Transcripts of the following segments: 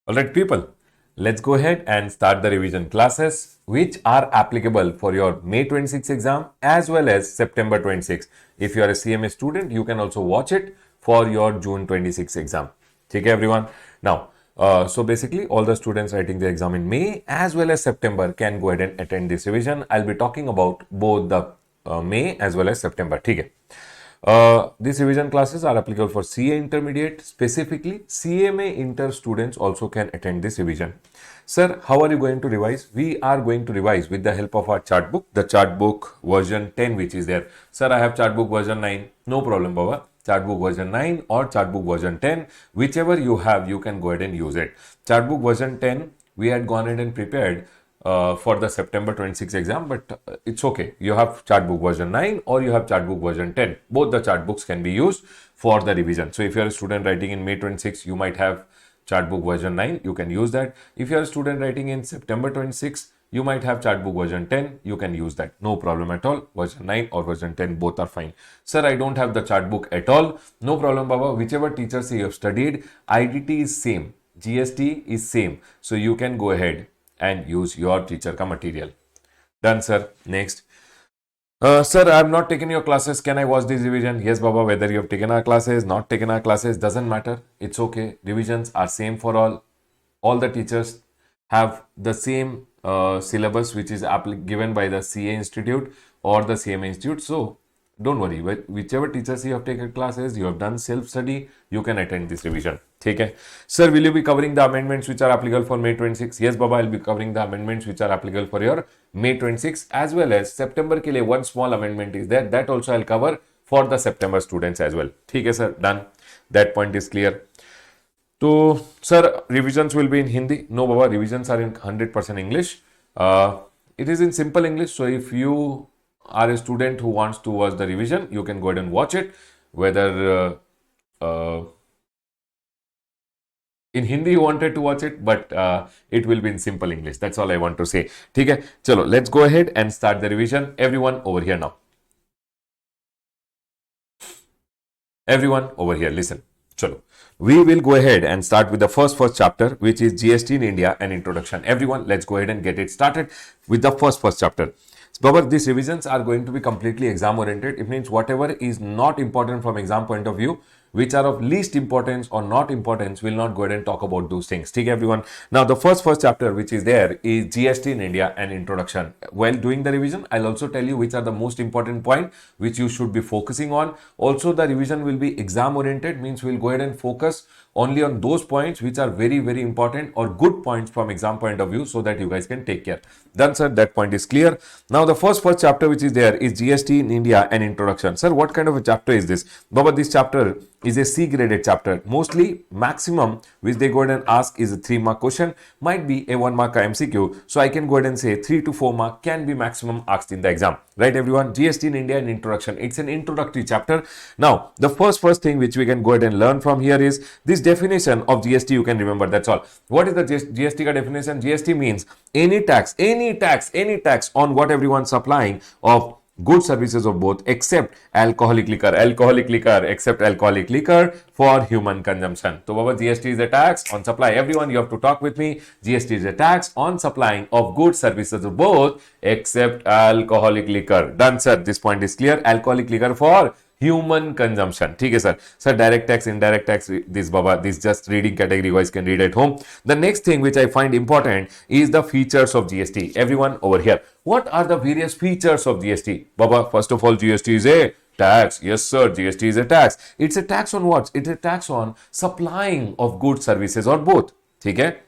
Alright, people, let's go ahead and start the revision classes which are applicable for your May 26 exam as well as September 26. If you are a CMA student, you can also watch it for your June 26 exam. Okay, everyone. Now, so basically, all the students writing the exam in May as well as September can go ahead and attend this revision. I'll be talking about both the May as well as September. Okay. These revision classes are applicable for CA Intermediate. Specifically, CMA Inter students also can attend this revision. Sir, how are you going to revise? We are going to revise with the help of our chart book, the chart book version 10 which is there. Sir, I have chart book version 9. No problem, Baba. Chart book version 9 or chart book version 10, whichever you have, you can go ahead and use it. Chart book version 10, we had gone ahead and prepared for the September 26 exam, but it's okay. You have chart book version 9 or you have chart book version 10. Both the chart books can be used for the revision. So if you're a student writing in May 26, you might have chart book version 9, you can use that. If you're a student writing in September 26, you might have chart book version 10, you can use that. No problem at all. Version 9 or version 10, both are fine. Sir, I don't have the chart book at all. No problem, Baba. Whichever teachers you have studied, IDT is same. GST is same. So you can go ahead and use your teacher ka material. Done, sir. Next. Sir, I have not taken your classes. Can I watch this revision? Yes, Baba. Whether you have taken our classes, not taken our classes, doesn't matter. It's okay. Revisions are same for all. All the teachers have the same syllabus which is given by the CA Institute or the CMA Institute. So, don't worry. Whichever teachers you have taken classes, you have done self-study, you can attend this revision. Okay. Sir, will you be covering the amendments which are applicable for May 26? Yes, Baba, I'll be covering the amendments which are applicable for your May 26 as well as September ke liye one small amendment is there. That also I'll cover for the September students as well. Okay, sir. Done. That point is clear. So, sir, revisions will be in Hindi. No, Baba, revisions are in 100% English. It is in simple English. So, if you are a student who wants to watch the revision, you can go ahead and watch it. Whether in Hindi you wanted to watch it, but it will be in simple English. That's all I want to say. Okay, chalo, let's go ahead and start the revision. Everyone over here now. Everyone over here, listen. Chalo. We will go ahead and start with the first chapter, which is GST in India and introduction. Everyone, let's go ahead and get it started with the first chapter. Baba, these revisions are going to be completely exam oriented. It means whatever is not important from exam point of view, which are of least importance or not importance, will not go ahead and talk about those things. Take everyone. Now, the first chapter which is there is GST in India and introduction. While doing the revision, I'll also tell you which are the most important point which you should be focusing on. Also, the revision will be exam oriented, means we'll go ahead and focus only on those points which are very, very important or good points from exam point of view, so that you guys can take care. Done, sir. That point is clear. Now, the first chapter which is there is GST in India and introduction. Sir, what kind of a chapter is this? Baba, this chapter is a C graded chapter. Mostly maximum which they go ahead and ask is a 3-mark question, might be a 1-mark MCQ. So I can go ahead and say 3 to 4 mark can be maximum asked in the exam. Right, everyone? GST in India and introduction. It's an introductory chapter. Now, the first thing which we can go ahead and learn from here is this definition of GST. You can remember. That's all. What is the GST definition? GST means any tax on what everyone's supplying of goods, services of both except alcoholic liquor, except alcoholic liquor for human consumption. So, Baba, GST is a tax on supply. Everyone, you have to talk with me. GST is a tax on supplying of goods, services of both except alcoholic liquor. Done, sir. This point is clear. Alcoholic liquor for human consumption. Okay, sir. Sir, direct tax, indirect tax, this Baba, this just reading category wise can read at home. The next thing which I find important is the features of GST. Everyone over here, what are the various features of GST? Baba, first of all, GST is a tax. Yes, sir. GST is a tax. It's a tax on what? It's a tax on supplying of goods, services or both. Okay.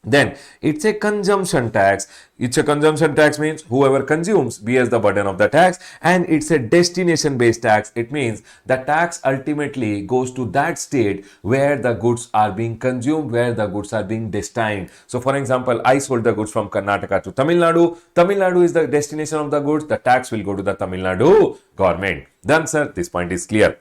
Then it's a consumption tax. It's a consumption tax means whoever consumes bears the burden of the tax, and it's a destination based tax. It means the tax ultimately goes to that state where the goods are being consumed, where the goods are being destined. So, for example, I sold the goods from Karnataka to Tamil Nadu. Tamil Nadu is the destination of the goods. The tax will go to the Tamil Nadu government. Done, sir. This point is clear.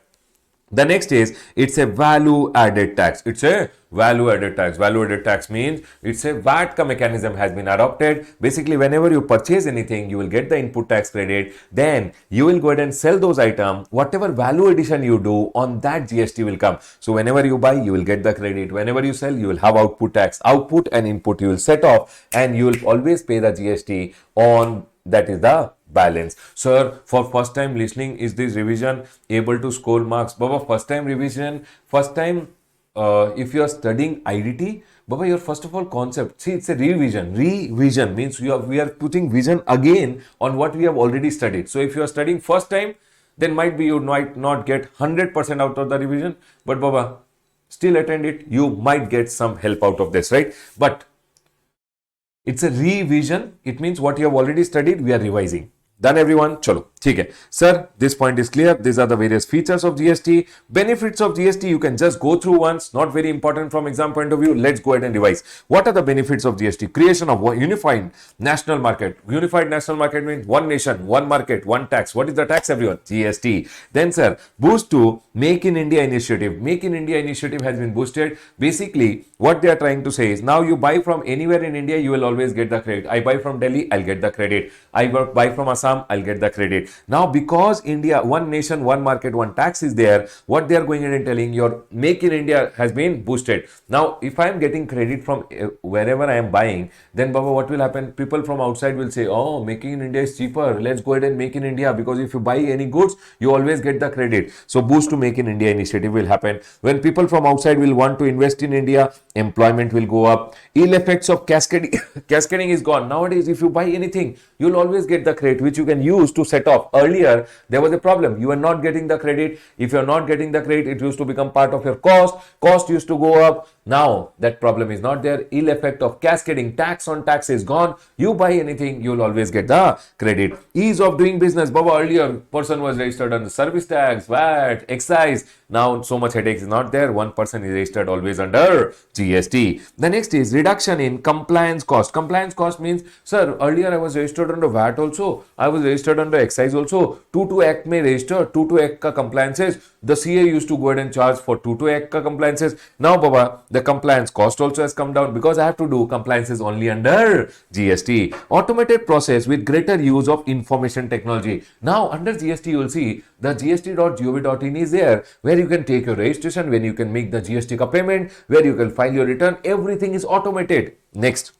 The next is it's a value added tax. It's a value added tax. Value added tax means it's a VAT ka mechanism has been adopted. Basically, whenever you purchase anything, you will get the input tax credit. Then you will go ahead and sell those items. Whatever value addition you do on that GST will come. So whenever you buy, you will get the credit. Whenever you sell, you will have output tax. Output and input you will set off, and you will always pay the GST on that is the balance. Sir, for first time listening, is this revision able to score marks? Baba, first time revision, first time if you are studying IDT, Baba, your first of all concept, see, it's a revision. Revision means we are putting vision again on what we have already studied. So if you are studying first time, then might be you might not get 100% out of the revision, but Baba, still attend it, you might get some help out of this, right? But it's a revision. It means what you have already studied, we are revising. Done everyone? Chalo. ठीक है. Sir, this point is clear. These are the various features of GST. Benefits of GST, you can just go through once. Not very important from exam point of view. Let's go ahead and revise. What are the benefits of GST? Creation of unified national market. Unified national market means one nation, one market, one tax. What is the tax, everyone? GST. Then, sir, boost to Make in India initiative. Make in India initiative has been boosted. Basically, what they are trying to say is now you buy from anywhere in India, you will always get the credit. I buy from Delhi, I'll get the credit. I buy from Assam, I'll get the credit. Now, because India, one nation, one market, one tax is there, what they are going in and telling, your Make in India has been boosted. Now, if I am getting credit from wherever I am buying, then Baba, what will happen? People from outside will say, oh, making in India is cheaper. Let's go ahead and make in India, because if you buy any goods, you always get the credit. So, boost to Make in India initiative will happen. When people from outside will want to invest in India, employment will go up. Ill effects of cascading, cascading is gone. Nowadays, if you buy anything, you'll always get the credit, which you can use to set off. Earlier, there was a problem. You are not getting the credit. If you are not getting the credit, it used to become part of your cost. Cost used to go up. Now, that problem is not there. Ill effect of cascading, tax on tax is gone. You buy anything, you'll always get the credit. Ease of doing business. Baba, earlier, person was registered under service tax, VAT, excise. Now, so much headache is not there. One person is registered always under GST. The next is reduction in compliance cost. Compliance cost means, sir, earlier I was registered under VAT also. I was registered under excise also. 2 Act may register, 2 Act ka compliances. The CA used to go ahead and charge for 2 Act ka compliances. Now, Baba, the compliance cost also has come down because I have to do compliances only under GST. Automated process with greater use of information technology. Now, under GST, you will see the gst.gov.in is there, where you can take your registration, when you can make the GST ka payment, where you can file your return. Everything is automated. Next.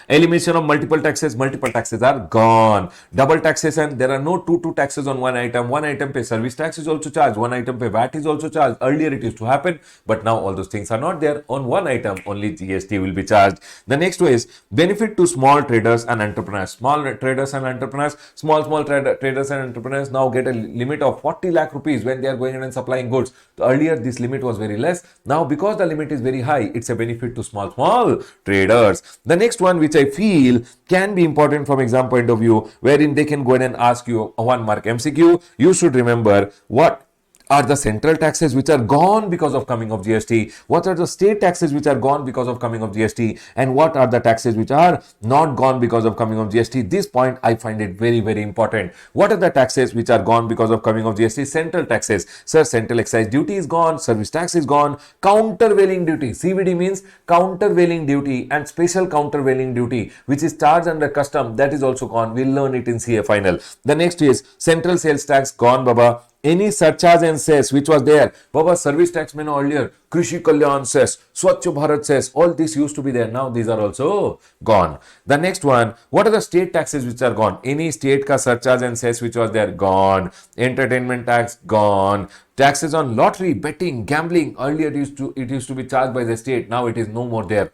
Elimination of multiple taxes. Multiple taxes are gone. Double taxation. There are no two taxes on one item. One item pay service tax is also charged. One item pay VAT is also charged. Earlier it used to happen, but now all those things are not there. On one item, only GST will be charged. The next way is benefit to small traders and entrepreneurs. Small traders and entrepreneurs. Small traders and entrepreneurs now get a limit of 40 lakh rupees when they are going in and supplying goods. Earlier this limit was very less. Now because the limit is very high, it's a benefit to small traders. The next one, which I feel can be important from exam point of view, wherein they can go ahead and ask you a 1 mark MCQ. You should remember what are the central taxes which are gone because of coming of GST, what are the state taxes which are gone because of coming of GST, and what are the taxes which are not gone because of coming of GST. This point I find it very, very important. What are the taxes which are gone because of coming of GST? Central taxes. Sir, central excise duty is gone, service tax is gone, countervailing duty. CVD means countervailing duty, and special countervailing duty, which is charged under custom, that is also gone. We'll learn it in CA final. The next is central sales tax gone, Baba. Any surcharge and cess which was there, Baba, service tax mein earlier, Krishi Kalyan cess, Swachh Bharat cess, all this used to be there. Now these are also gone. The next one, what are the state taxes which are gone? Any state ka surcharge and cess which was there, gone. Entertainment tax, gone. Taxes on lottery, betting, gambling, earlier it used to be charged by the state. Now it is no more there.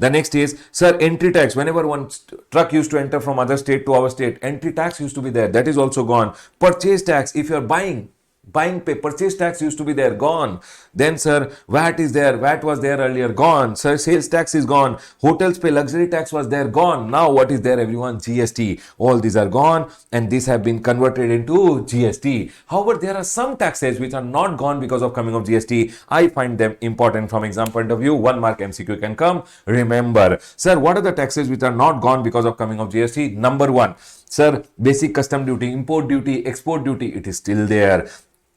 The next is, sir, entry tax. Whenever one truck used to enter from other state to our state, entry tax used to be there. That is also gone. Purchase tax. If you are buying pay, purchase tax used to be there, gone. Then, sir, VAT is there. VAT was there earlier, gone. Sir, sales tax is gone. Hotels pay, luxury tax was there, gone. Now what is there, everyone? GST. All these are gone, and these have been converted into GST. However, there are some taxes which are not gone because of coming of GST. I find them important from exam point of view. 1 mark MCQ can come. Remember, sir, what are the taxes which are not gone because of coming of GST? Number 1, sir, basic custom duty, import duty, export duty, it is still there.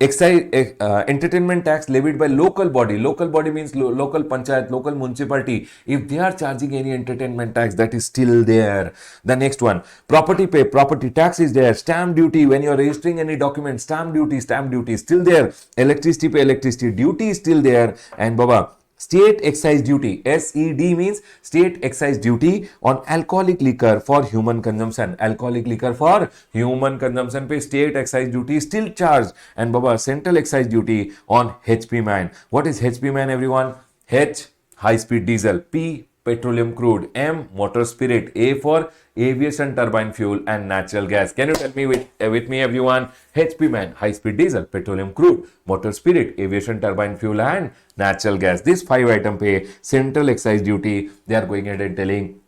excise entertainment tax levied by local body. Local body means local panchayat, local municipality. If they are charging any entertainment tax, that is still there. The next one, property pay, property tax is there. Stamp duty, when you are registering any document, stamp duty is still there. Electricity pay, electricity duty is still there. And Baba, state excise duty, SED means state excise duty on alcoholic liquor for human consumption. Alcoholic liquor for human consumption pe state excise duty is still charged. And Baba, central excise duty on HP man. What is HP man, everyone? H, high speed diesel. P, petroleum crude. M, motor spirit. A for aviation turbine fuel and natural gas. Can you tell me with me, everyone? HP man, high speed diesel, petroleum crude, motor spirit, aviation turbine fuel and natural gas. This 5 item pay central excise duty. They are going ahead and telling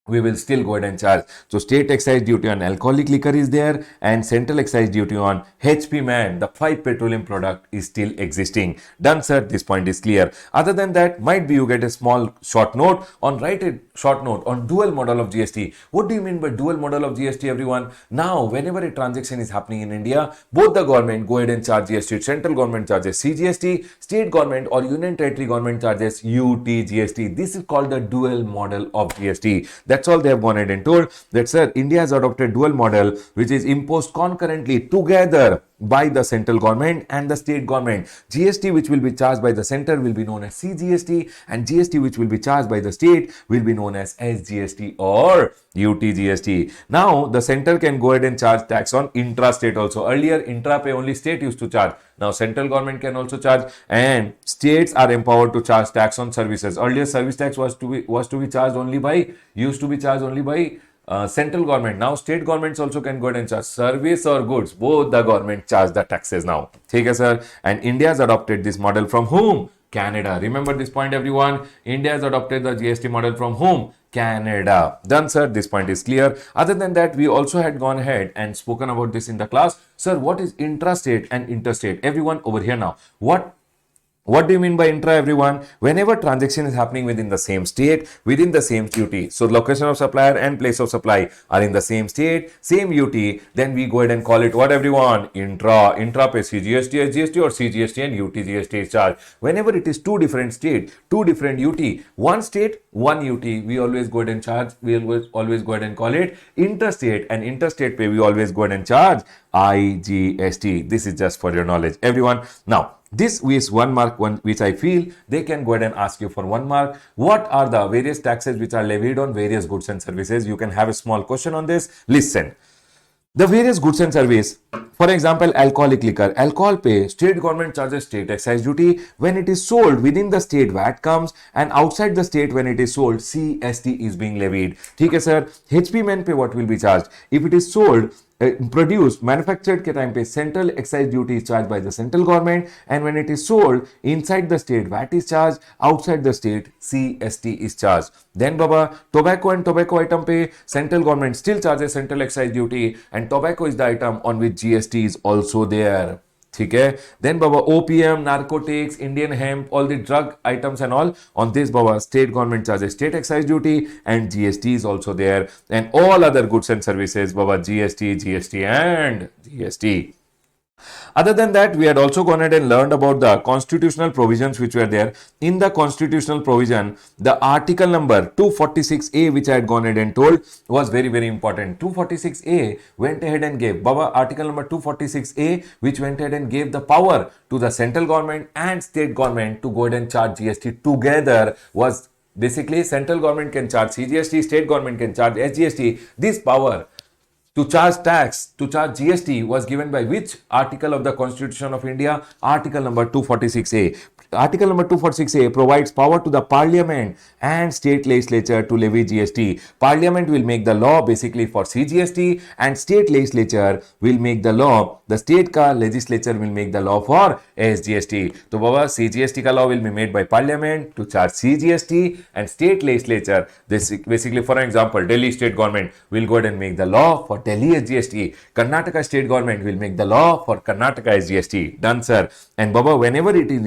we will still go ahead and charge. So state excise duty on alcoholic liquor is there, and central excise duty on HP man, the 5 petroleum product, is still existing. Done, sir. This point is clear. Other than that, might be you get a small short note on, write a short note on dual model of GST. What do you mean by dual model of GST, everyone? Now, whenever a transaction is happening in India, both the government go ahead and charge GST. Central government charges CGST, state government or union territory government charges UTGST. This is called the dual model of GST. That's all they have gone ahead and told, that sir, India has adopted dual model which is imposed concurrently together by the central government and the state government. GST which will be charged by the center will be known as CGST, and GST which will be charged by the state will be known as SGST or UTGST. Now the center can go ahead and charge tax on intra-state also. Earlier intra-pay only state used to charge. Now central government can also charge, and states are empowered to charge tax on services. Earlier service tax was to be charged only by central government. Now state governments also can go ahead and charge service or goods. Both the government charge the taxes now. Okay, sir. And India has adopted this model from whom? Canada. Remember this point, everyone. India has adopted the GST model from whom? Canada. Done, sir. This point is clear. Other than that, we also had gone ahead and spoken about this in the class. Sir, what is intrastate and interstate? Everyone over here now. What do you mean by intra, everyone? Whenever transaction is happening within the same state, within the same UT, so location of supplier and place of supply are in the same state, same UT, then we go ahead and call it what, everyone? Intra. Intra pay CGST, SGST or CGST and UTGST is charged. Whenever it is two different states, two different UT, one state, one UT, we always go ahead and charge, we always go ahead and call it interstate, and interstate pay we always go ahead and charge IGST. This is just for your knowledge, everyone. Now, this is 1 mark, which I feel they can go ahead and ask you for 1 mark. What are the various taxes which are levied on various goods and services? You can have a small question on this. Listen. The various goods and service, for example, alcoholic liquor, alcohol pay, state government charges state excise duty. When it is sold within the state, VAT comes, and outside the state when it is sold, CST is being levied. Okay, sir. HP men pay, what will be charged? If it is sold, produced, manufactured के time पे central excise duty is charged by the central government, and when it is sold inside the state, VAT is charged, outside the state, CST is charged. Then Baba, tobacco and tobacco item पे central government still charges central excise duty, and tobacco is the item on which GST is also there. ठीक है. Then Baba, OPM, narcotics, Indian hemp, all the drug items and all, on this Baba, state government charges state excise duty, and GST is also there, and all other goods and services Baba, GST and GST. Other than that, we had also gone ahead and learned about the constitutional provisions which were there. In the constitutional provision, the article number 246A, which I had gone ahead and told, was very, very important. 246A went ahead and gave, Baba, article number 246A, which went ahead and gave the power to the central government and state government to go ahead and charge GST together. Was basically central government can charge CGST, state government can charge SGST. This power to charge tax, to charge GST was given by which article of the Constitution of India? Article number 246A. Article number 246A provides power to the Parliament and state legislature to levy GST. Parliament will make the law basically for CGST, and state legislature will make the law. The state ka legislature will make the law for SGST. So, Baba, CGST ka law will be made by Parliament to charge CGST, and state legislature, this basically, for example, Delhi state government will go ahead and make the law for Delhi SGST. Karnataka state government will make the law for Karnataka SGST. Done, sir. And Baba, whenever it is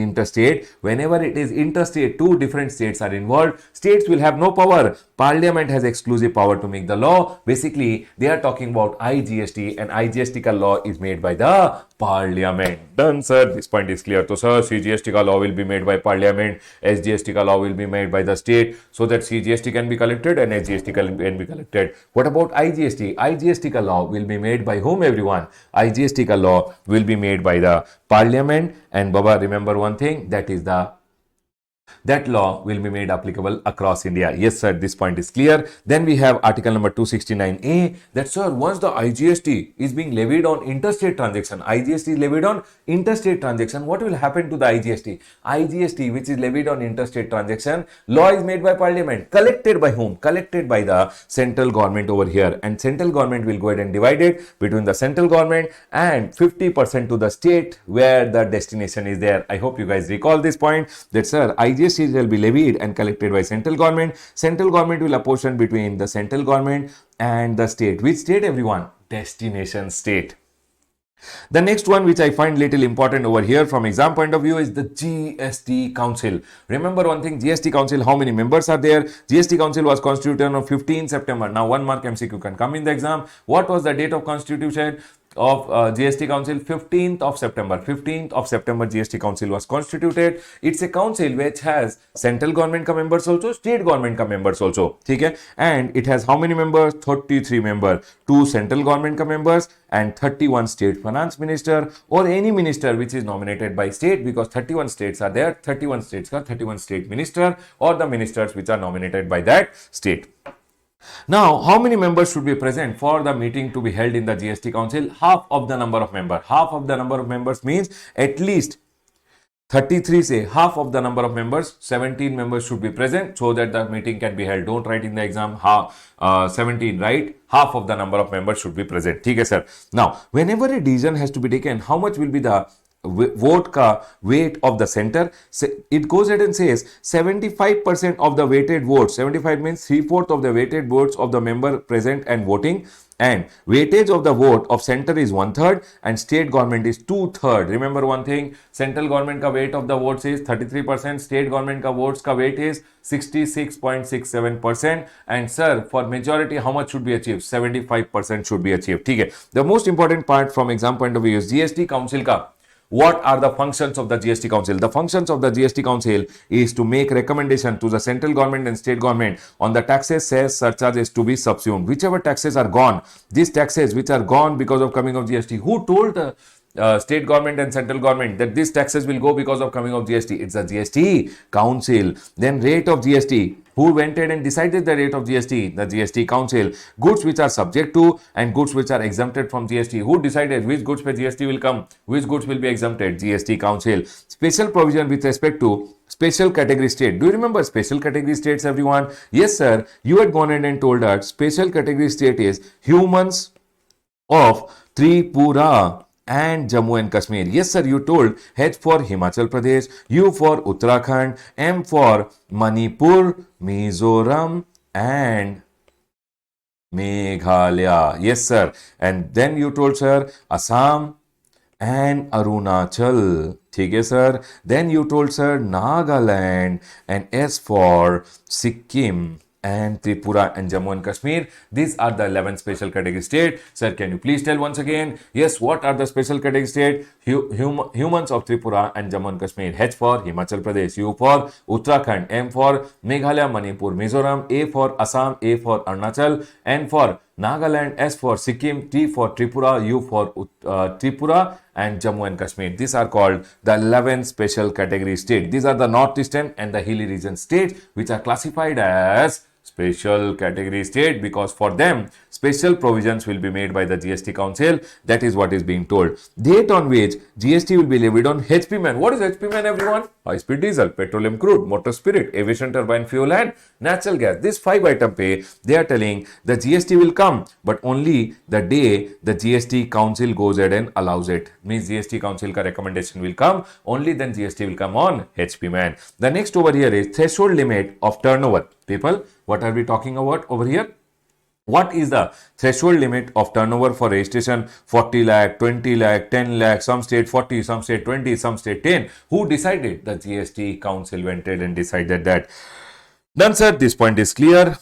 interstate, two different states are involved, states will have no power. Parliament has exclusive power to make the law. Basically, they are talking about IGST, and IGST ka law is made by the Parliament. Done, sir. This point is clear. So, sir, CGST ka law will be made by Parliament, SGST ka law will be made by the state, so that CGST can be collected and SGST can be collected. What about IGST? IGST ka law will be made by whom, everyone? IGST ka law will be made by the Parliament. And Baba, remember one thing, that law will be made applicable across India. Yes, sir, this point is clear. Then we have article number 269A, that, sir, once the IGST is being levied on interstate transaction, IGST is levied on interstate transaction, what will happen to the IGST? IGST, which is levied on interstate transaction, law is made by Parliament. Collected by whom? Collected by the central government over here. And central government will go ahead and divide it between the central government and 50% to the state where the destination is there. I hope you guys recall this point, that, sir, IGST will be levied and collected by central government. Central government will apportion between the central government and the state. Which state, everyone? Destination state. The next one, which I find little important over here from exam point of view, is the GST Council. Remember one thing, GST Council, how many members are there? GST Council was constituted on 15 September. Now, 1 mark MCQ can come in the exam. What was the date of constitution of GST Council? 15th of September. 15th of September GST Council was constituted. It's a council which has central government ka members also, state government ka members also. Okay? And it has how many members? 33 members. 2 central government ka members and 31 state finance minister or any minister which is nominated by state, because 31 states are there. 31 states ka 31 state minister or the ministers which are nominated by that state. Now, how many members should be present for the meeting to be held in the GST Council? Half of the number of members. Half of the number of members means at least 33 say half of the number of members, 17 members should be present so that the meeting can be held. Don't write in the exam 17, right? Half of the number of members should be present. Okay, sir. Now, whenever a decision has to be taken, how much will be the vote ka weight of the center? It goes ahead and says 75% of the weighted votes. 75 means 3/4 of the weighted votes of the member present and voting, and weightage of the vote of center is 1/3 and state government is 2/3. Remember one thing, central government ka weight of the votes is 33%, state government ka votes ka weight is 66.67%. And, sir, for majority, how much should be achieved? 75% should be achieved. Okay. The most important part from exam point of view is GST Council ka. What are the functions of the GST Council? The functions of the GST Council is to make recommendation to the central government and state government on the taxes, cess, surcharges to be subsumed. Whichever taxes are gone, these taxes which are gone because of coming of GST, who told the state government and central government that these taxes will go because of coming of GST? It's the GST Council. Then rate of GST. Who went ahead and decided the rate of GST? The GST Council. Goods which are subject to and goods which are exempted from GST. Who decided which goods per GST will come? Which goods will be exempted? GST Council. Special provision with respect to special category state. Do you remember special category states, everyone? Yes, sir. You had gone ahead and told us special category state is humans of Tripura and Jammu and Kashmir. Yes, sir, you told. H for Himachal Pradesh, U for Uttarakhand, M for Manipur, Mizoram and Meghalaya. Yes, sir. And then you told, sir, Assam and Arunachal. Okay, sir. Then you told, sir, Nagaland, and S for Sikkim and Tripura and Jammu and Kashmir. These are the 11 special category states. Sir, can you please tell once again? Yes, what are the special category states? Humans of Tripura and Jammu and Kashmir. H for Himachal Pradesh, U for Uttarakhand, M for Meghalaya, Manipur, Mizoram, A for Assam, A for Arunachal, N for Nagaland, S for Sikkim, T for Tripura, U for Tripura and Jammu and Kashmir. These are called the 11 special category states. These are the northeastern and the hilly region states which are classified as special category state, because for them special provisions will be made by the GST Council. That is what is being told. Date on which GST will be levied on HP man. What is HP man, everyone? High speed diesel, petroleum crude, motor spirit, aviation turbine fuel and natural gas. This 5 item pay, they are telling the GST will come, but only the day the GST Council goes ahead and allows it. Means GST Council ka recommendation will come, only then GST will come on HP man. The next over here is threshold limit of turnover. People, what are we talking about over here? What is the threshold limit of turnover for registration? 40 lakh, 20 lakh, 10 lakh, some state 40, some state 20, some state 10. Who decided? The GST Council went ahead and decided that. Done, sir. This point is clear.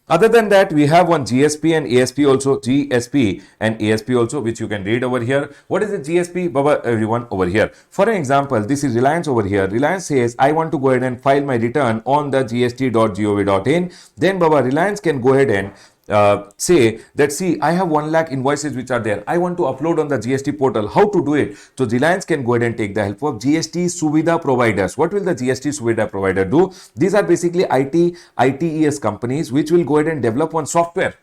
Other than that, we have one GSP and ASP also, GSP and ASP also, which you can read over here. What is the GSP, Baba, everyone over here? For an example, this is Reliance over here. Reliance says, I want to go ahead and file my return on the gst.gov.in. Then, Baba, Reliance can go ahead and say that, see, I have 1 lakh invoices which are there. I want to upload on the GST portal. How to do it? So Reliance can go ahead and take the help of GST Suvidha providers. What will the GST Suvidha provider do? These are basically ITES companies which will go ahead and develop one software.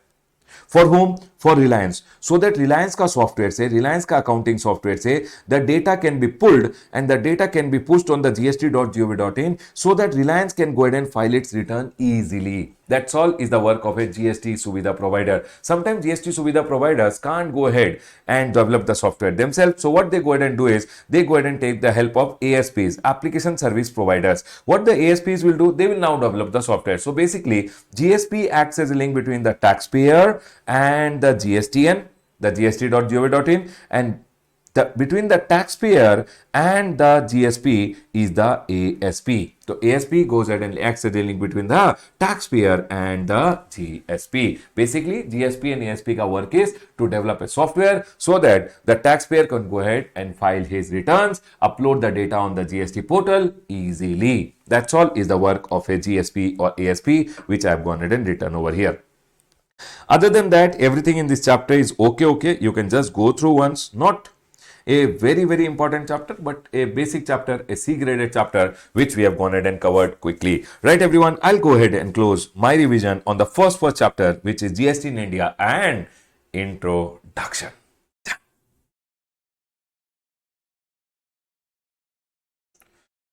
For whom? For Reliance. So that Reliance का software से, Reliance का accounting software से, the data can be pulled and the data can be pushed on the gst.gov.in so that Reliance can go ahead and file its return easily. That's all is the work of a GST Suvidha provider. Sometimes GST Suvidha providers can't go ahead and develop the software themselves. So what they go ahead and do is they go ahead and take the help of ASPs, application service providers. What the ASPs will do, they will now develop the software. So basically, GSP acts as a link between the taxpayer and the GSTN, the gst.gov.in, and between the taxpayer and the GSP is the ASP. So ASP goes ahead and acts as a link between the taxpayer and the GSP. Basically, GSP and ASP ka work is to develop a software so that the taxpayer can go ahead and file his returns, upload the data on the GST portal easily. That's all is the work of a GSP or ASP, which I have gone ahead and written over here. Other than that, everything in this chapter is okay. You can just go through once, not a very important chapter, but a basic chapter, a C graded chapter, which we have gone ahead and covered quickly. Right, everyone, I'll go ahead and close my revision on the first chapter, which is GST in India and introduction.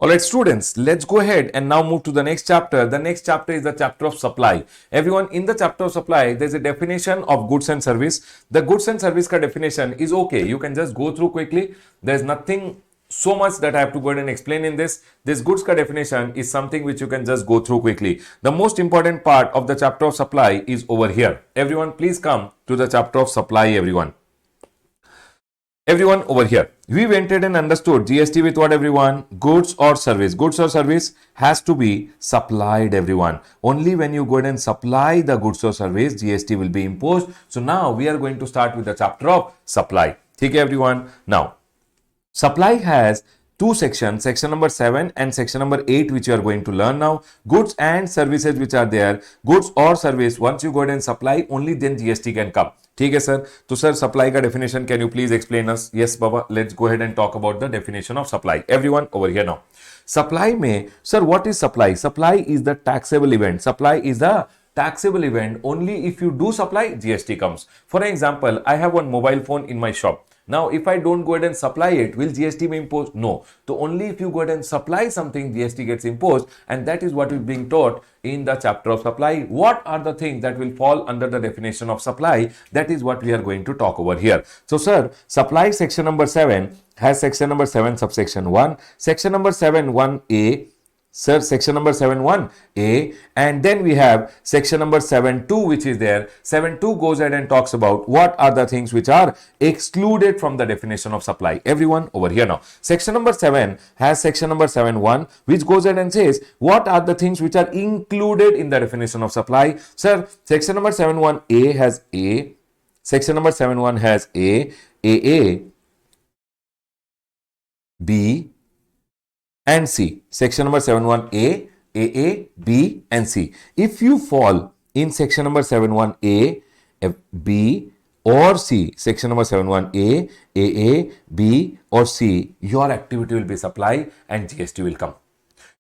Alright, students, let's go ahead and now move to the next chapter. The next chapter is the chapter of supply. Everyone, in the chapter of supply, there's a definition of goods and service. The goods and service ka definition is okay. You can just go through quickly. There's nothing so much that I have to go ahead and explain in this. This goods ka definition is something which you can just go through quickly. The most important part of the chapter of supply is over here. Everyone, please come to the chapter of supply, everyone. Everyone over here, we went ahead and understood GST with what, everyone? Goods or service. Goods or service has to be supplied, everyone. Only when you go ahead and supply the goods or service, GST will be imposed. So now we are going to start with the chapter of supply. Okay, everyone. Now, supply has two sections, section number 7 and section number 8, which you are going to learn now. Goods and services which are there. Goods or service, once you go ahead and supply, only then GST can come. ठीक है sir, तो sir supply का definition can you please explain us? Yes बाबा, let's go ahead and talk about the definition of supply. Everyone over here now. Supply में sir what is supply? Supply is the taxable event. Supply is the taxable event. Only if you do supply, GST comes. For example, I have one mobile phone in my shop. Now, if I don't go ahead and supply it, will GST be imposed? No. So, only if you go ahead and supply something, GST gets imposed. And that is what is being taught in the chapter of supply. What are the things that will fall under the definition of supply? That is what we are going to talk over here. So, sir, supply section number 7 has section number 7 subsection 1, section number 7 1A, sir, section number 7.1a, and then we have section number 7.2, which is there. 7.2 goes ahead and talks about what are the things which are excluded from the definition of supply. Everyone over here now. Section number 7 has section number 7.1, which goes ahead and says what are the things which are included in the definition of supply. Sir, section number 7.1a has A, section number 7.1 has A, B, and C. Section number 7.1a, AA, B, and C. If you fall in section number 7.1a, B, or C, section number 7.1a, AA, B, or C, your activity will be supply and GST will come.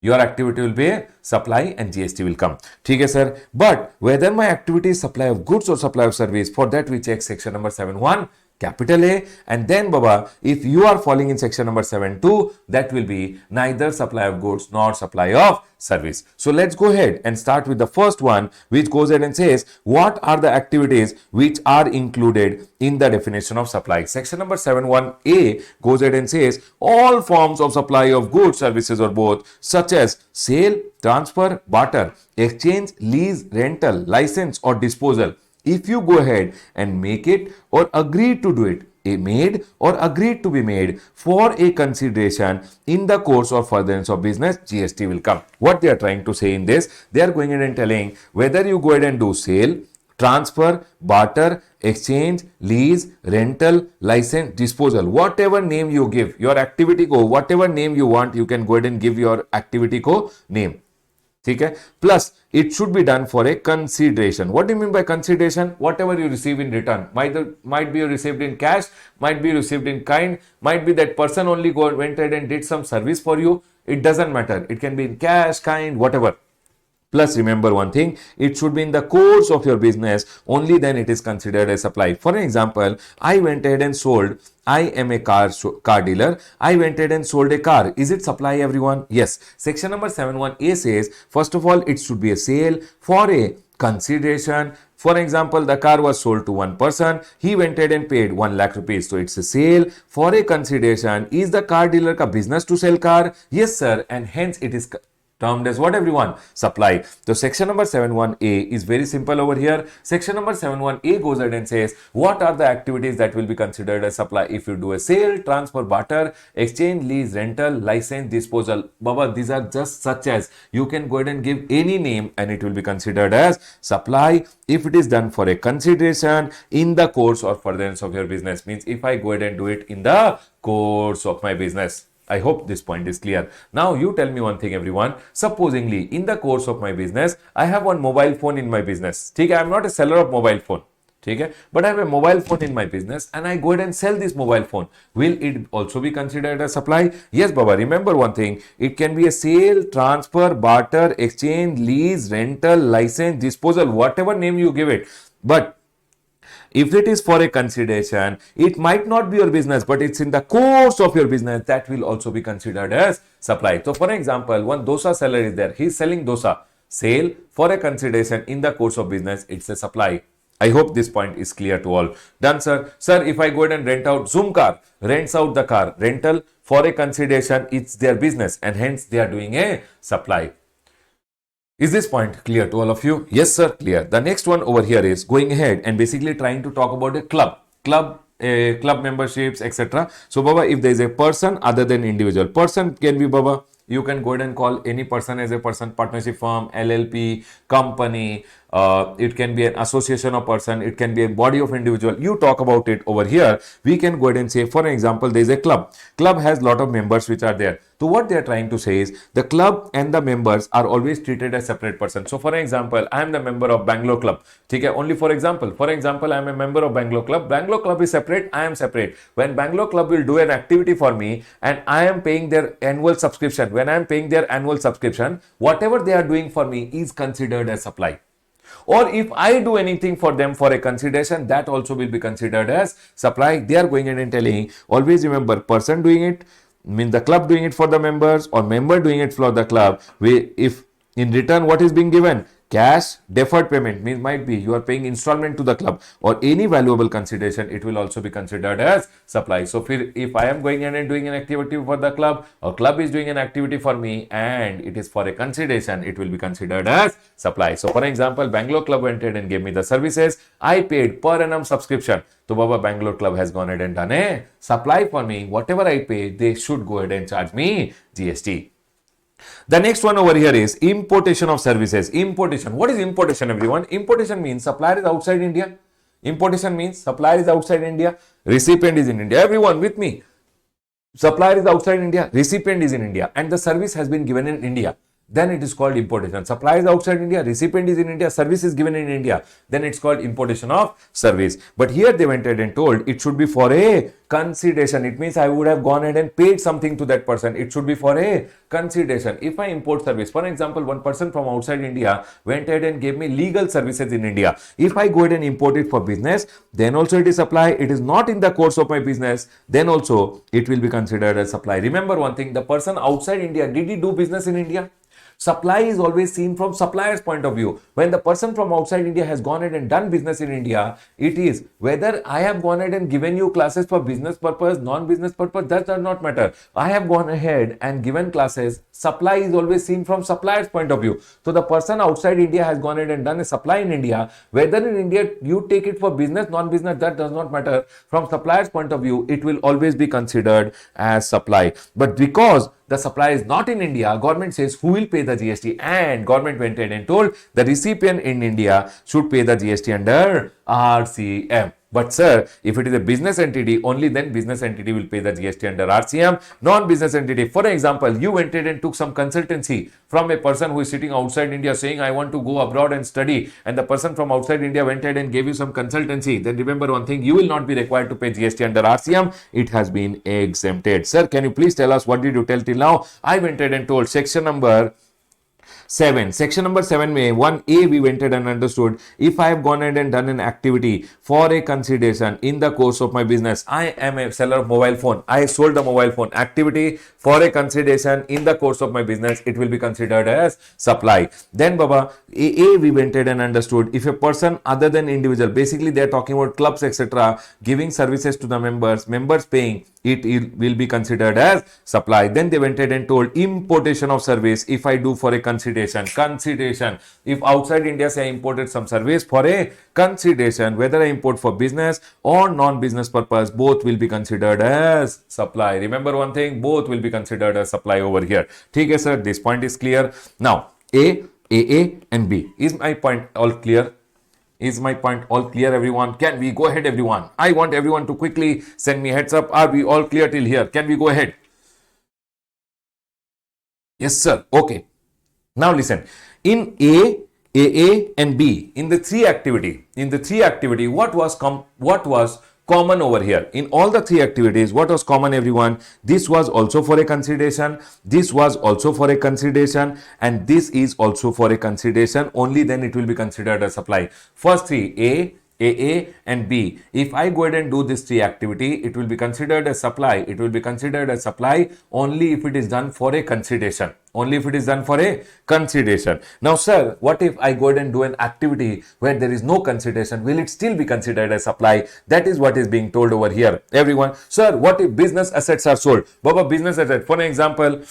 Your activity will be supply and GST will come. ठीक है sir. But whether my activity is supply of goods or supply of service, for that we check section number 7.1. Capital A, and then Baba, if you are falling in section number 7.2, that will be neither supply of goods nor supply of service. So let's go ahead and start with the first one, which goes ahead and says what are the activities which are included in the definition of supply. Section number 7.1a goes ahead and says all forms of supply of goods, services, or both, such as sale, transfer, barter, exchange, lease, rental, license, or disposal. If you go ahead and make it or agree to do it, made or agreed to be made for a consideration in the course or furtherance of business, GST will come. What they are trying to say in this, they are going ahead and telling whether you go ahead and do sale, transfer, barter, exchange, lease, rental, license, disposal, whatever name you give, your activity co, whatever name you want, you can go ahead and give your activity co name. Okay? Plus, it should be done for a consideration. What do you mean by consideration? Whatever you receive in return. Might be received in cash, might be received in kind, might be that person only went ahead and did some service for you. It doesn't matter. It can be in cash, kind, whatever. Plus, remember one thing, it should be in the course of your business, only then it is considered as supply. For an example, I went ahead and sold, I am a car dealer, I went ahead and sold a car. Is it supply, everyone? Yes. Section number 71A says, first of all, it should be a sale for a consideration. For example, the car was sold to one person, he went ahead and paid 1 lakh rupees. So it's a sale for a consideration. Is the car dealer ka business to sell car? Yes, sir. And hence it is termed as what, everyone? Supply. So section number 71A is very simple over here. Section number 71A goes ahead and says what are the activities that will be considered as supply if you do a sale, transfer, barter, exchange, lease, rental, license, disposal. Baba, these are just such as you can go ahead and give any name and it will be considered as supply if it is done for a consideration in the course or furtherance of your business. Means if I go ahead and do it in the course of my business. I hope this point is clear. Now you tell me one thing, everyone. Supposingly in the course of my business, I have one mobile phone in my business. I am not a seller of mobile phone. But I have a mobile phone in my business and I go ahead and sell this mobile phone. Will it also be considered as supply? Yes, Baba. Remember one thing. It can be a sale, transfer, barter, exchange, lease, rental, license, disposal, whatever name you give it. But if it is for a consideration, it might not be your business, but it's in the course of your business, that will also be considered as supply. So, for example, one dosa seller is there. He's selling dosa. Sale for a consideration in the course of business, it's a supply. I hope this point is clear to all. Done, sir. Sir, if I go ahead and rent out Zoom car, rents out the car, rental for a consideration, it's their business and hence they are doing a supply. Is this point clear to all of you? Yes, sir, clear. The next one over here is going ahead and basically trying to talk about a club memberships, etc. So, Baba, if there is a person other than individual, person can be, Baba, you can go ahead and call any person as a person, partnership firm, LLP, company, it can be an association of person, it can be a body of individual. You talk about it over here. We can go ahead and say, for example, there is a club. Club has lot of members which are there. So what they are trying to say is the club and the members are always treated as separate persons. So for example, I am the member of Bangalore Club. Only for example, I am a member of Bangalore Club. Bangalore Club is separate, I am separate. When Bangalore Club will do an activity for me and I am paying their annual subscription, when I am paying their annual subscription, whatever they are doing for me is considered as supply. Or if I do anything for them for a consideration, that also will be considered as supply. They are going in and telling, always remember, person doing it, mean the club doing it for the members or member doing it for the club. If in return what is being given? Cash, deferred payment, means might be you are paying installment to the club or any valuable consideration, it will also be considered as supply. So if I am going in and doing an activity for the club or club is doing an activity for me and it is for a consideration, it will be considered as supply. So for example, Bangalore Club went ahead and gave me the services. I paid per annum subscription. So Baba, Bangalore Club has gone ahead and done a supply for me. Whatever I pay, they should go ahead and charge me GST. The next one over here is importation of services. Importation. What is importation, everyone? Importation means supplier is outside India. Importation means supplier is outside India. Recipient is in India. Everyone with me. Supplier is outside India. Recipient is in India. And the service has been given in India. Then it is called importation. Supplier is outside India, recipient is in India, service is given in India. Then it's called importation of service. But here they went ahead and told it should be for a consideration. It means I would have gone ahead and paid something to that person. It should be for a consideration. If I import service, for example, one person from outside India went ahead and gave me legal services in India. If I go ahead and import it for business, then also it is supply. It is not in the course of my business, then also it will be considered as supply. Remember one thing, the person outside India, did he do business in India? Supply is always seen from supplier's point of view. When the person from outside India has gone ahead and done business in India, it is whether I have gone ahead and given you classes for business purpose, non-business purpose, that does not matter. I have gone ahead and given classes. Supply is always seen from supplier's point of view. So the person outside India has gone ahead and done a supply in India. Whether in India you take it for business, non-business, that does not matter. From supplier's point of view, it will always be considered as supply. But because the supply is not in India, government says who will pay the GST, and government went ahead and told the recipient in India should pay the GST under RCM. But sir, if it is a business entity, only then business entity will pay the GST under RCM. Non-business entity, for example, you went ahead and took some consultancy from a person who is sitting outside India saying, I want to go abroad and study, and the person from outside India went ahead and gave you some consultancy, then remember one thing, you will not be required to pay GST under RCM. It has been exempted. Sir, can you please tell us what did you tell till now? I went ahead and told section number 7. Section number 7 में 1A we went ahead and understood. If I have gone ahead and done an activity for a consideration in the course of my business, I am a seller of mobile phone. I sold the mobile phone. Activity for a consideration in the course of my business, it will be considered as supply. Then Baba, A we went ahead and understood. If a person other than individual, basically they are talking about clubs etc., giving services to the members paying, it will be considered as supply. Then they went ahead and told importation of service. If I do for a consideration, if outside India say I imported some service for a consideration, whether I import for business or non-business purpose, both will be considered as supply. Remember one thing, both will be considered as supply over here. Okay sir, this point is clear. Now A, and B. Is my point all clear? Is my point all clear, everyone? Can we go ahead, everyone? I want everyone to quickly send me heads up. Are we all clear till here? Can we go ahead? Yes, sir. Okay. Now listen. In A, and B, in the three activity, what was common over here? In all the three activities, what was common, everyone? This was also for a consideration, this was also for a consideration, and this is also for a consideration. Only then it will be considered a supply. First three, A, and B. If I go ahead and do this three activity, it will be considered as supply. It will be considered as supply only if it is done for a consideration. Only if it is done for a consideration. Now, sir, what if I go ahead and do an activity where there is no consideration? Will it still be considered as supply? That is what is being told over here, everyone. Sir, what if business assets are sold? Baba, business asset. For example,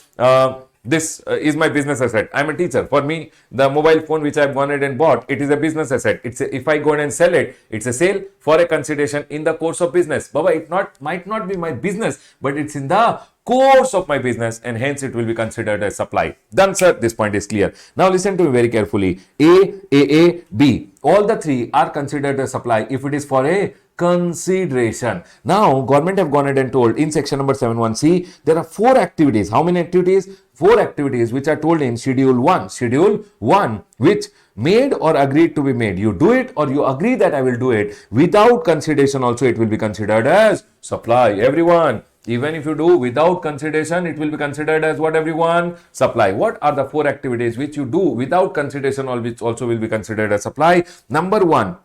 this is my business asset. I'm a teacher. For me, the mobile phone which I've gone ahead and bought, it is a business asset. If I go ahead and sell it, it's a sale for a consideration in the course of business. Baba, it might not be my business, but it's in the course of my business, and hence it will be considered as supply. Done, sir. This point is clear. Now listen to me very carefully. A, B. All the three are considered as supply if it is for a consideration. Now, government have gone ahead and told in section number 7(1)(c), there are 4 activities. How many activities? 4 activities which are told in schedule 1. Schedule 1, which made or agreed to be made. You do it or you agree that I will do it. Without consideration also it will be considered as supply. Everyone, even if you do without consideration, it will be considered as what, everyone? Supply. What are the 4 activities which you do without consideration or which also will be considered as supply? Number 1,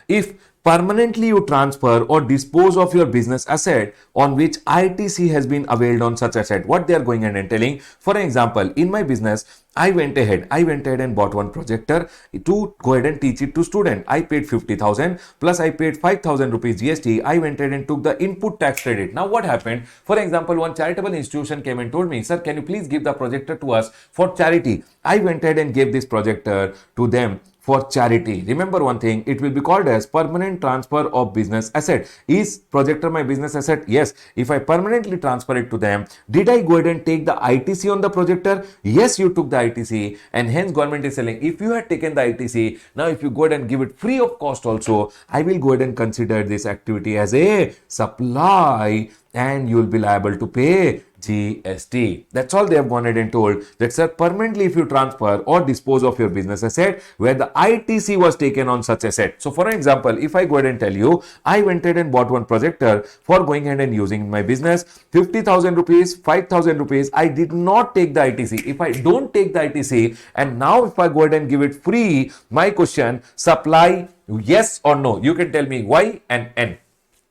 if permanently you transfer or dispose of your business asset on which ITC has been availed on such asset. What they are going ahead and telling, for example, in my business, I went ahead and bought one projector to go ahead and teach it to student. I paid 50,000 plus I paid 5,000 rupees GST. I went ahead and took the input tax credit. Now what happened? For example, one charitable institution came and told me, sir, can you please give the projector to us for charity? I went ahead and gave this projector to them for charity. Remember one thing, it will be called as permanent transfer of business asset. Is projector my business asset? Yes. If I permanently transfer it to them, did I go ahead and take the ITC on the projector? Yes, you took the ITC, and hence government is saying, if you had taken the ITC, now if you go ahead and give it free of cost also, I will go ahead and consider this activity as a supply, and you will be liable to pay GST. That's all they have gone ahead and told, that sir, permanently if you transfer or dispose of your business asset where the ITC was taken on such asset. So for example, if I go ahead and tell you, I went ahead and bought one projector for going ahead and using in my business, 50,000 rupees, 5,000 rupees, I did not take the ITC. If I don't take the ITC, and now if I go ahead and give it free, my question, supply, yes or no? You can tell me Y and N.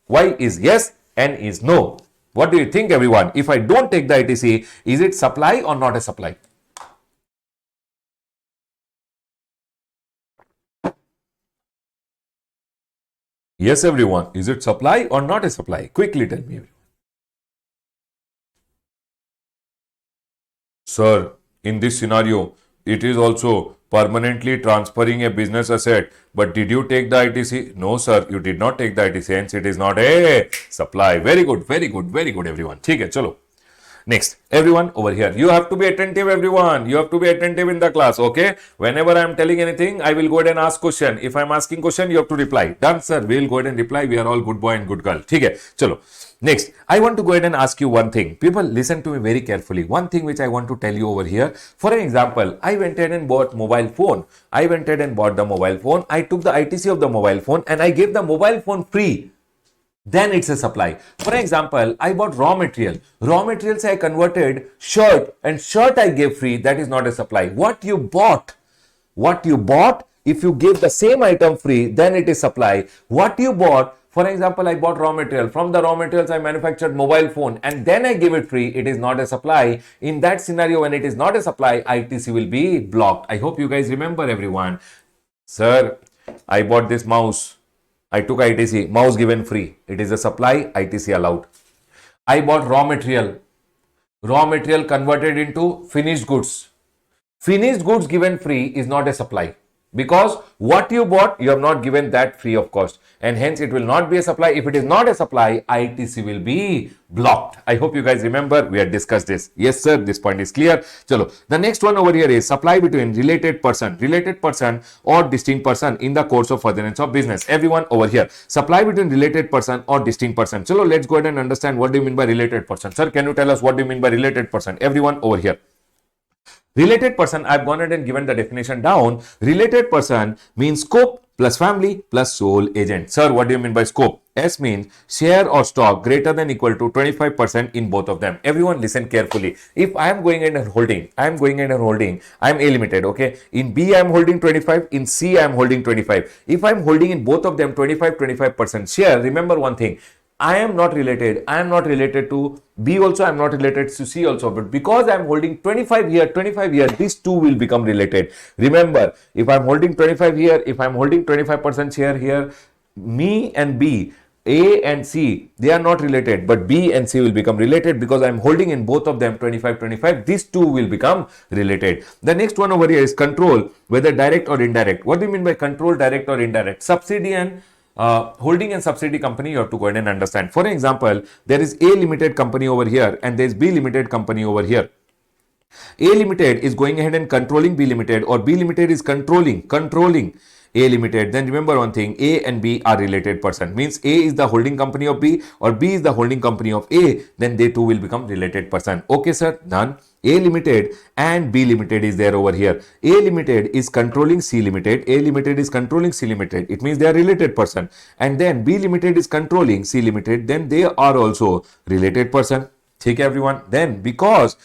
Y is yes, N is no. What do you think, everyone? If I don't take the ITC, is it supply or not a supply? Yes, everyone. Is it supply or not a supply? Quickly tell me. Sir, in this scenario, it is also permanently transferring a business asset. But did you take the ITC? No, sir, you did not take the ITC. Hence, it is not a supply. Very good, very good, very good, everyone. ठीक है, चलो. Next, everyone over here. You have to be attentive, everyone. You have to be attentive in the class, okay? Whenever I am telling anything, I will go ahead and ask question. If I am asking question, you have to reply. Done, sir. We will go ahead and reply. We are all good boy and good girl. ठीक है, चलो. Next, I want to go ahead and ask you one thing. People, listen to me very carefully. One thing which I want to tell you over here. For an example, I went ahead and bought mobile phone. I went ahead and bought the mobile phone. I took the ITC of the mobile phone and I gave the mobile phone free. Then it's a supply. For example, I bought raw material. Raw materials I converted shirt and shirt I gave free. That is not a supply. What you bought, if you give the same item free, then it is supply. What you bought, for example, I bought raw material. From the raw materials, I manufactured mobile phone and then I give it free. It is not a supply. In that scenario, when it is not a supply, ITC will be blocked. I hope you guys remember, everyone. Sir, I bought this mouse. I took ITC. Mouse given free. It is a supply. ITC allowed. I bought raw material. Raw material converted into finished goods. Finished goods given free is not a supply. Because what you bought, you have not given that free of cost. And hence it will not be a supply. If it is not a supply, ITC will be blocked. I hope you guys remember. We had discussed this. Yes, sir. This point is clear. Chalo. The next one over here is supply between related person or distinct person in the course of furtherance of business. Everyone over here. Supply between related person or distinct person. Chalo, let's go ahead and understand what do you mean by related person. Sir, can you tell us what do you mean by related person? Everyone over here. Related person, I've gone ahead and given the definition down. Related person means scope plus family plus sole agent. Sir, what do you mean by scope? S means share or stock greater than equal to 25% in both of them. Everyone listen carefully. If I am going in and holding, I am A limited, okay? In B, I am holding 25. In C, I am holding 25. If I am holding in both of them 25% share, remember one thing. I am not related to B also, I am not related to C also, but because I am holding 25 here, these two will become related. Remember, if I am holding 25 here, if I am holding 25% share here, me and B, A and C, they are not related, but B and C will become related because I am holding in both of them 25. These two will become related. The next one over here is control, whether direct or indirect. What do you mean by control, direct or indirect? Subsidy and holding and subsidy company, you have to go ahead and understand. For example, there is A limited company over here and there is B limited company over here. A limited is going ahead and controlling B limited, or B limited is controlling A limited. Then remember one thing, A and B are related person. Means A is the holding company of B or B is the holding company of A. Then they two will become related person. Okay, sir, done. A limited and B limited is there over here. A limited is controlling C limited. A limited is controlling C limited. It means they are related person. And then B limited is controlling C limited. Then they are also related person. Take everyone. Then because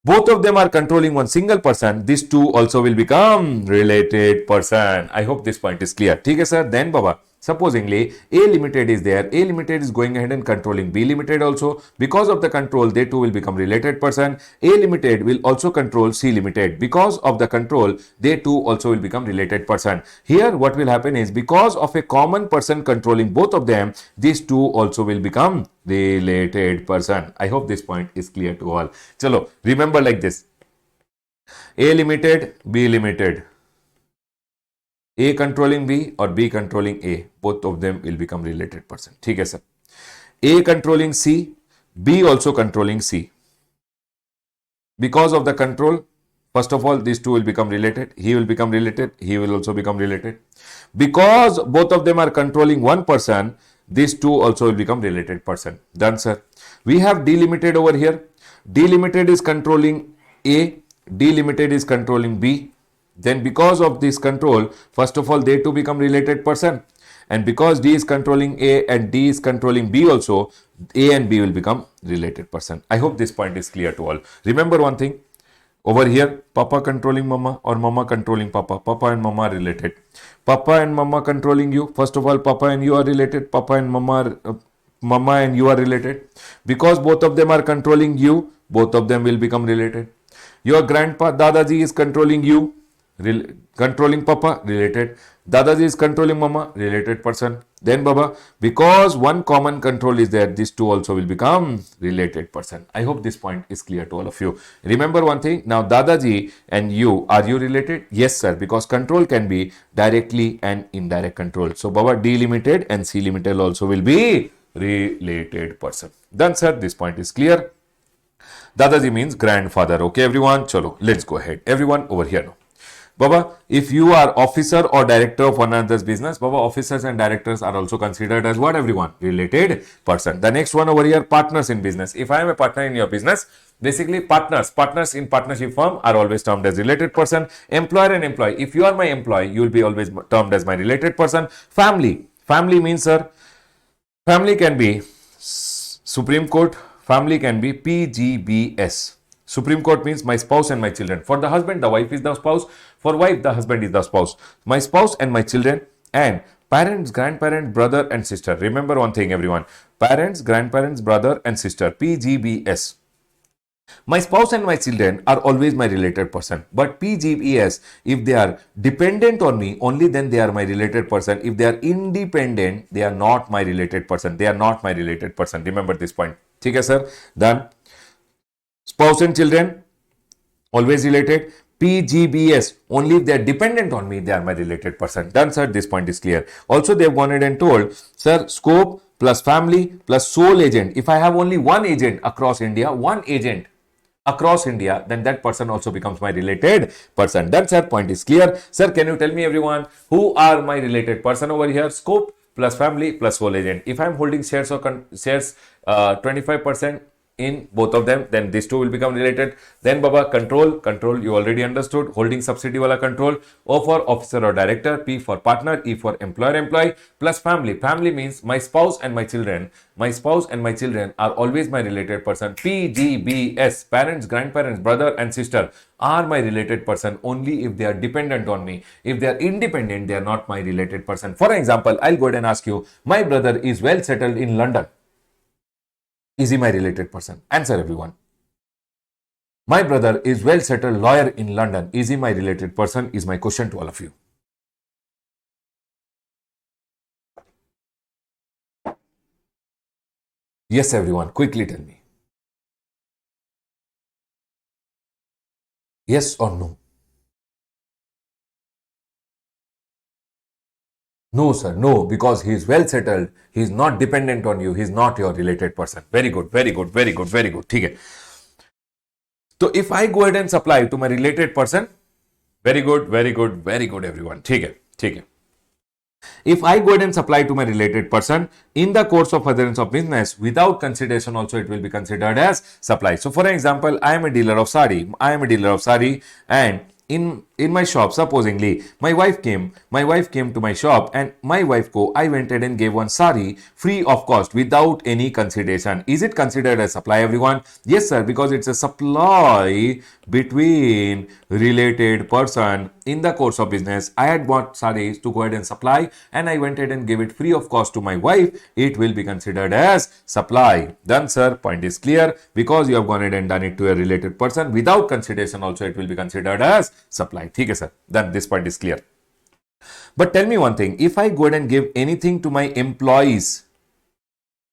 both of them are controlling one single person, these two also will become related person. I hope this point is clear. Okay, sir. Then Baba, supposingly A limited is there. A limited is going ahead and controlling B limited also. Because of the control, they two will become related person. A limited will also control C limited. Because of the control, they two also will become related person. Here what will happen is, because of a common person controlling both of them, these two also will become related person. I hope this point is clear to all. Chalo, remember like this. A limited, B limited. A controlling B or B controlling A, both of them will become related person. ठीक है sir. A controlling C, B also controlling C. Because of the control, first of all, these two will become related. He will become related. He will also become related. Because both of them are controlling one person, these two also will become related person. Done, sir. We have D limited over here. D limited is controlling A. D limited is controlling B. Then because of this control, first of all, they two become related person. And because D is controlling A and D is controlling B also, A and B will become related person. I hope this point is clear to all. Remember one thing. Over here, Papa controlling Mama or Mama controlling Papa. Papa and Mama are related. Papa and Mama controlling you. First of all, Papa and you are related. Papa and Mama and you are related. Because both of them are controlling you, both of them will become related. Your grandpa, Dadaji is controlling you. controlling papa, related. Dadaji is controlling mama, related person. Then baba, because one common control is there, these two also will become related person. I hope this point is clear to all of you. Remember one thing, now Dadaji and you, are you related? Yes sir, because control can be directly and indirect control. So baba, D limited and C limited also will be related person. Done sir, this point is clear. Dadaji means grandfather. Okay, everyone. Chalo, let's go ahead. Everyone over here now. Baba, if you are officer or director of one another's business, Baba, officers and directors are also considered as what, everyone? Related person. The next one over here, partners in business. If I am a partner in your business, basically partners in partnership firm are always termed as related person. Employer and employee. If you are my employee, you will be always termed as my related person. Family means, sir, family can be Supreme Court, family can be PGBS. Supreme Court means my spouse and my children. For the husband, the wife is the spouse. For wife, the husband is the spouse. My spouse and my children, and parents, grandparents, brother and sister. Remember one thing, everyone. Parents, grandparents, brother and sister. PGBS. My spouse and my children are always my related person. But PGBS, if they are dependent on me, only then they are my related person. If they are independent, they are not my related person. They are not my related person. Remember this point. Okay, sir? Done. Spouse and children, always related. PGBS, only if they are dependent on me, they are my related person. Done, sir. This point is clear. Also, they have gone ahead and told, sir, scope plus family plus sole agent. If I have only one agent across India, then that person also becomes my related person. Done, sir. Point is clear. Sir, can you tell me, everyone, who are my related person over here? Scope plus family plus sole agent. If I am holding shares or shares 25% in both of them, then these two will become related. Then baba, control you already understood, holding subsidy wala control. O for officer or director, P for partner, E for employer employee, plus family means my spouse and my children are always my related person. PGBS, parents, grandparents, brother and sister are my related person only if they are dependent on me. If they are independent, they are not my related person. For example, I'll go ahead and ask you, my brother is well settled in London. Is he my related person? Answer, everyone. My brother is well settled lawyer in London. Is he my related person? Is my question to all of you. Yes, everyone. Quickly tell me. Yes or no? No, sir. No, because he is well settled. He is not dependent on you. He is not your related person. Very good. Okay. So if I go ahead and supply to my related person, very good, everyone. Okay. If I go ahead and supply to my related person in the course of furtherance of business without consideration, also it will be considered as supply. So for example, I am a dealer of sari. And in my shop, supposingly my wife came to my shop, and my wife I went ahead and gave one sari free of cost without any consideration. Is it considered as supply, everyone? Yes sir, because it's a supply between related person. In the course of business, I had bought saris to go ahead and supply, and I went ahead and gave it free of cost to my wife. It will be considered as supply. Done, sir. Point is clear. Because you have gone ahead and done it to a related person without consideration, also it will be considered as supply. Okay, sir. Then this point is clear. But tell me one thing. If I go ahead and give anything to my employees,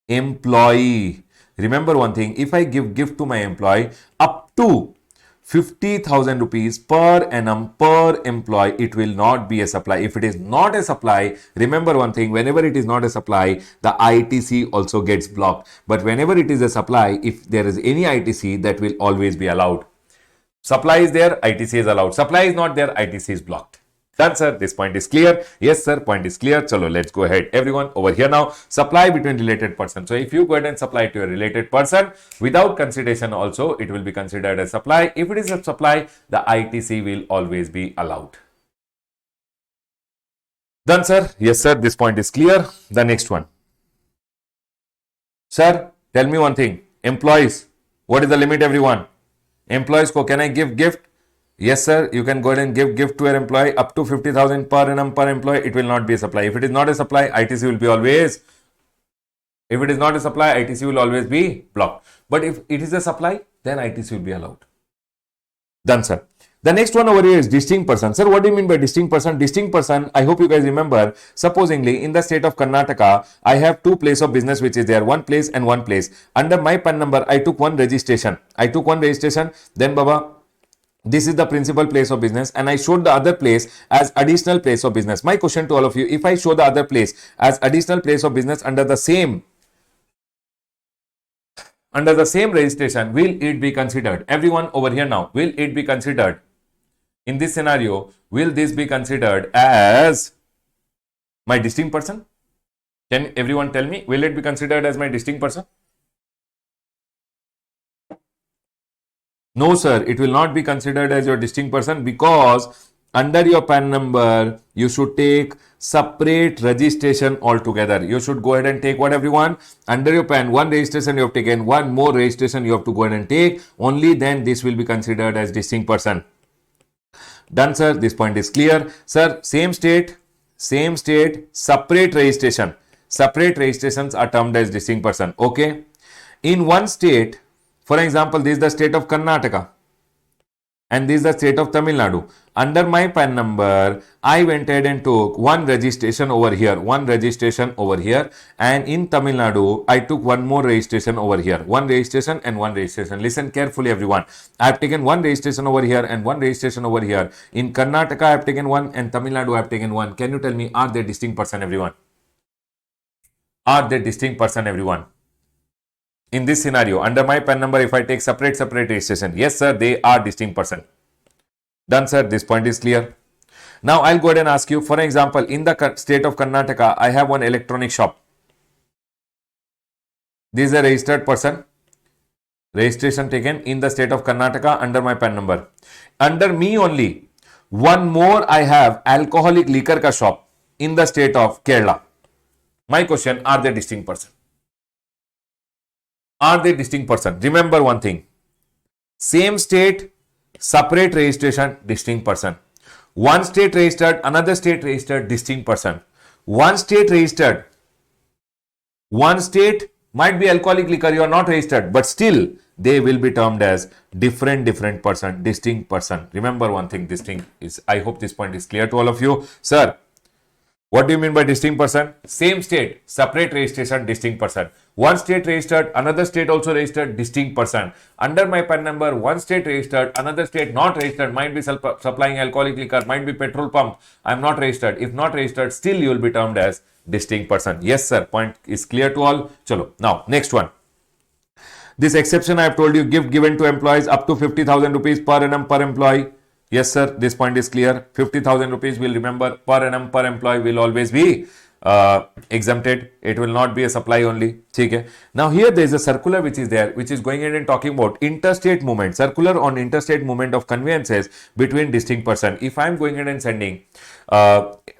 remember one thing. If I give gift to my employee up to 50,000 rupees per annum per employee, it will not be a supply. If it is not a supply, remember one thing, whenever it is not a supply, the ITC also gets blocked. But whenever it is a supply, if there is any ITC, that will always be allowed. Supply is there, ITC is allowed. Supply is not there, ITC is blocked. Done, sir. This point is clear. Yes, sir. Point is clear. Chalo, let's go ahead. Everyone over here now. Supply between related person. So if you go ahead and supply to a related person without consideration, also it will be considered as supply. If it is a supply, the ITC will always be allowed. Done, sir. Yes, sir. This point is clear. The next one. Sir, tell me one thing. Employees. What is the limit, everyone? Employees ko can I give gift? Yes, sir. You can go ahead and give gift to your employee up to 50,000 per annum per employee. It will not be a supply. If it is not a supply, ITC will be always. If it is not a supply, ITC will always be blocked. But if it is a supply, then ITC will be allowed. Done, sir. The next one over here is distinct person. Sir, what do you mean by distinct person? Distinct person, I hope you guys remember, supposingly in the state of Karnataka, I have two places of business which is there, one place and one place. Under my PAN number, I took one registration. Then Baba, this is the principal place of business and I showed the other place as additional place of business. My question to all of you, if I show the other place as additional place of business under the same registration, will it be considered? Everyone over here now, will it be considered? In this scenario, will this be considered as my distinct person? Can everyone tell me, will it be considered as my distinct person? No, sir, it will not be considered as your distinct person because under your PAN number, you should take separate registration altogether. You should go ahead and take what, everyone? Under your PAN, one registration you have taken, one more registration you have to go ahead and take. Only then this will be considered as distinct person. Done, sir. This point is clear. Sir, same state, separate registration. Separate registrations are termed as distinct person. Okay. In one state, for example, this is the state of Karnataka and this is the state of Tamil Nadu. Under my PAN number, I went ahead and took one registration over here, and in Tamil Nadu, I took one more registration over here, one registration and one registration. Listen carefully, everyone. I have taken one registration over here and one registration over here. In Karnataka, I have taken one and Tamil Nadu, I have taken one. Can you tell me, are they distinct person, everyone? Are they distinct person, everyone? In this scenario, under my PAN number, if I take separate registration, yes, sir, they are distinct person. Done, sir. This point is clear. Now, I'll go ahead and ask you, for example, in the state of Karnataka, I have one electronic shop. This is a registered person. Registration taken in the state of Karnataka under my PAN number. Under me only, one more I have alcoholic liquor ka shop in the state of Kerala. My question, are they distinct person? Are they distinct person? Remember one thing. Same state, separate registration, distinct person. One state registered, another state registered, distinct person. One state registered, one state might be alcoholic liquor, you are not registered, but still they will be termed as different person, distinct person. Remember one thing, distinct is, I hope this point is clear to all of you. Sir, what do you mean by distinct person? Same state, separate registration, distinct person. One state registered, another state also registered, distinct person. Under my PAN number, one state registered, another state not registered, might be supplying alcoholic liquor, might be petrol pump. I am not registered. If not registered, still you will be termed as distinct person. Yes, sir. Point is clear to all. Chalo. Now, next one. This exception I have told you, gift given to employees up to 50,000 rupees per annum per employee. Yes, sir. This point is clear. 50,000 rupees will remember per annum per employee will always be exempted. It will not be a supply only. Okay. Now here there is a circular which is there, which is going in and talking about interstate movement. Circular on interstate movement of conveyances between distinct person. If I am going in and sending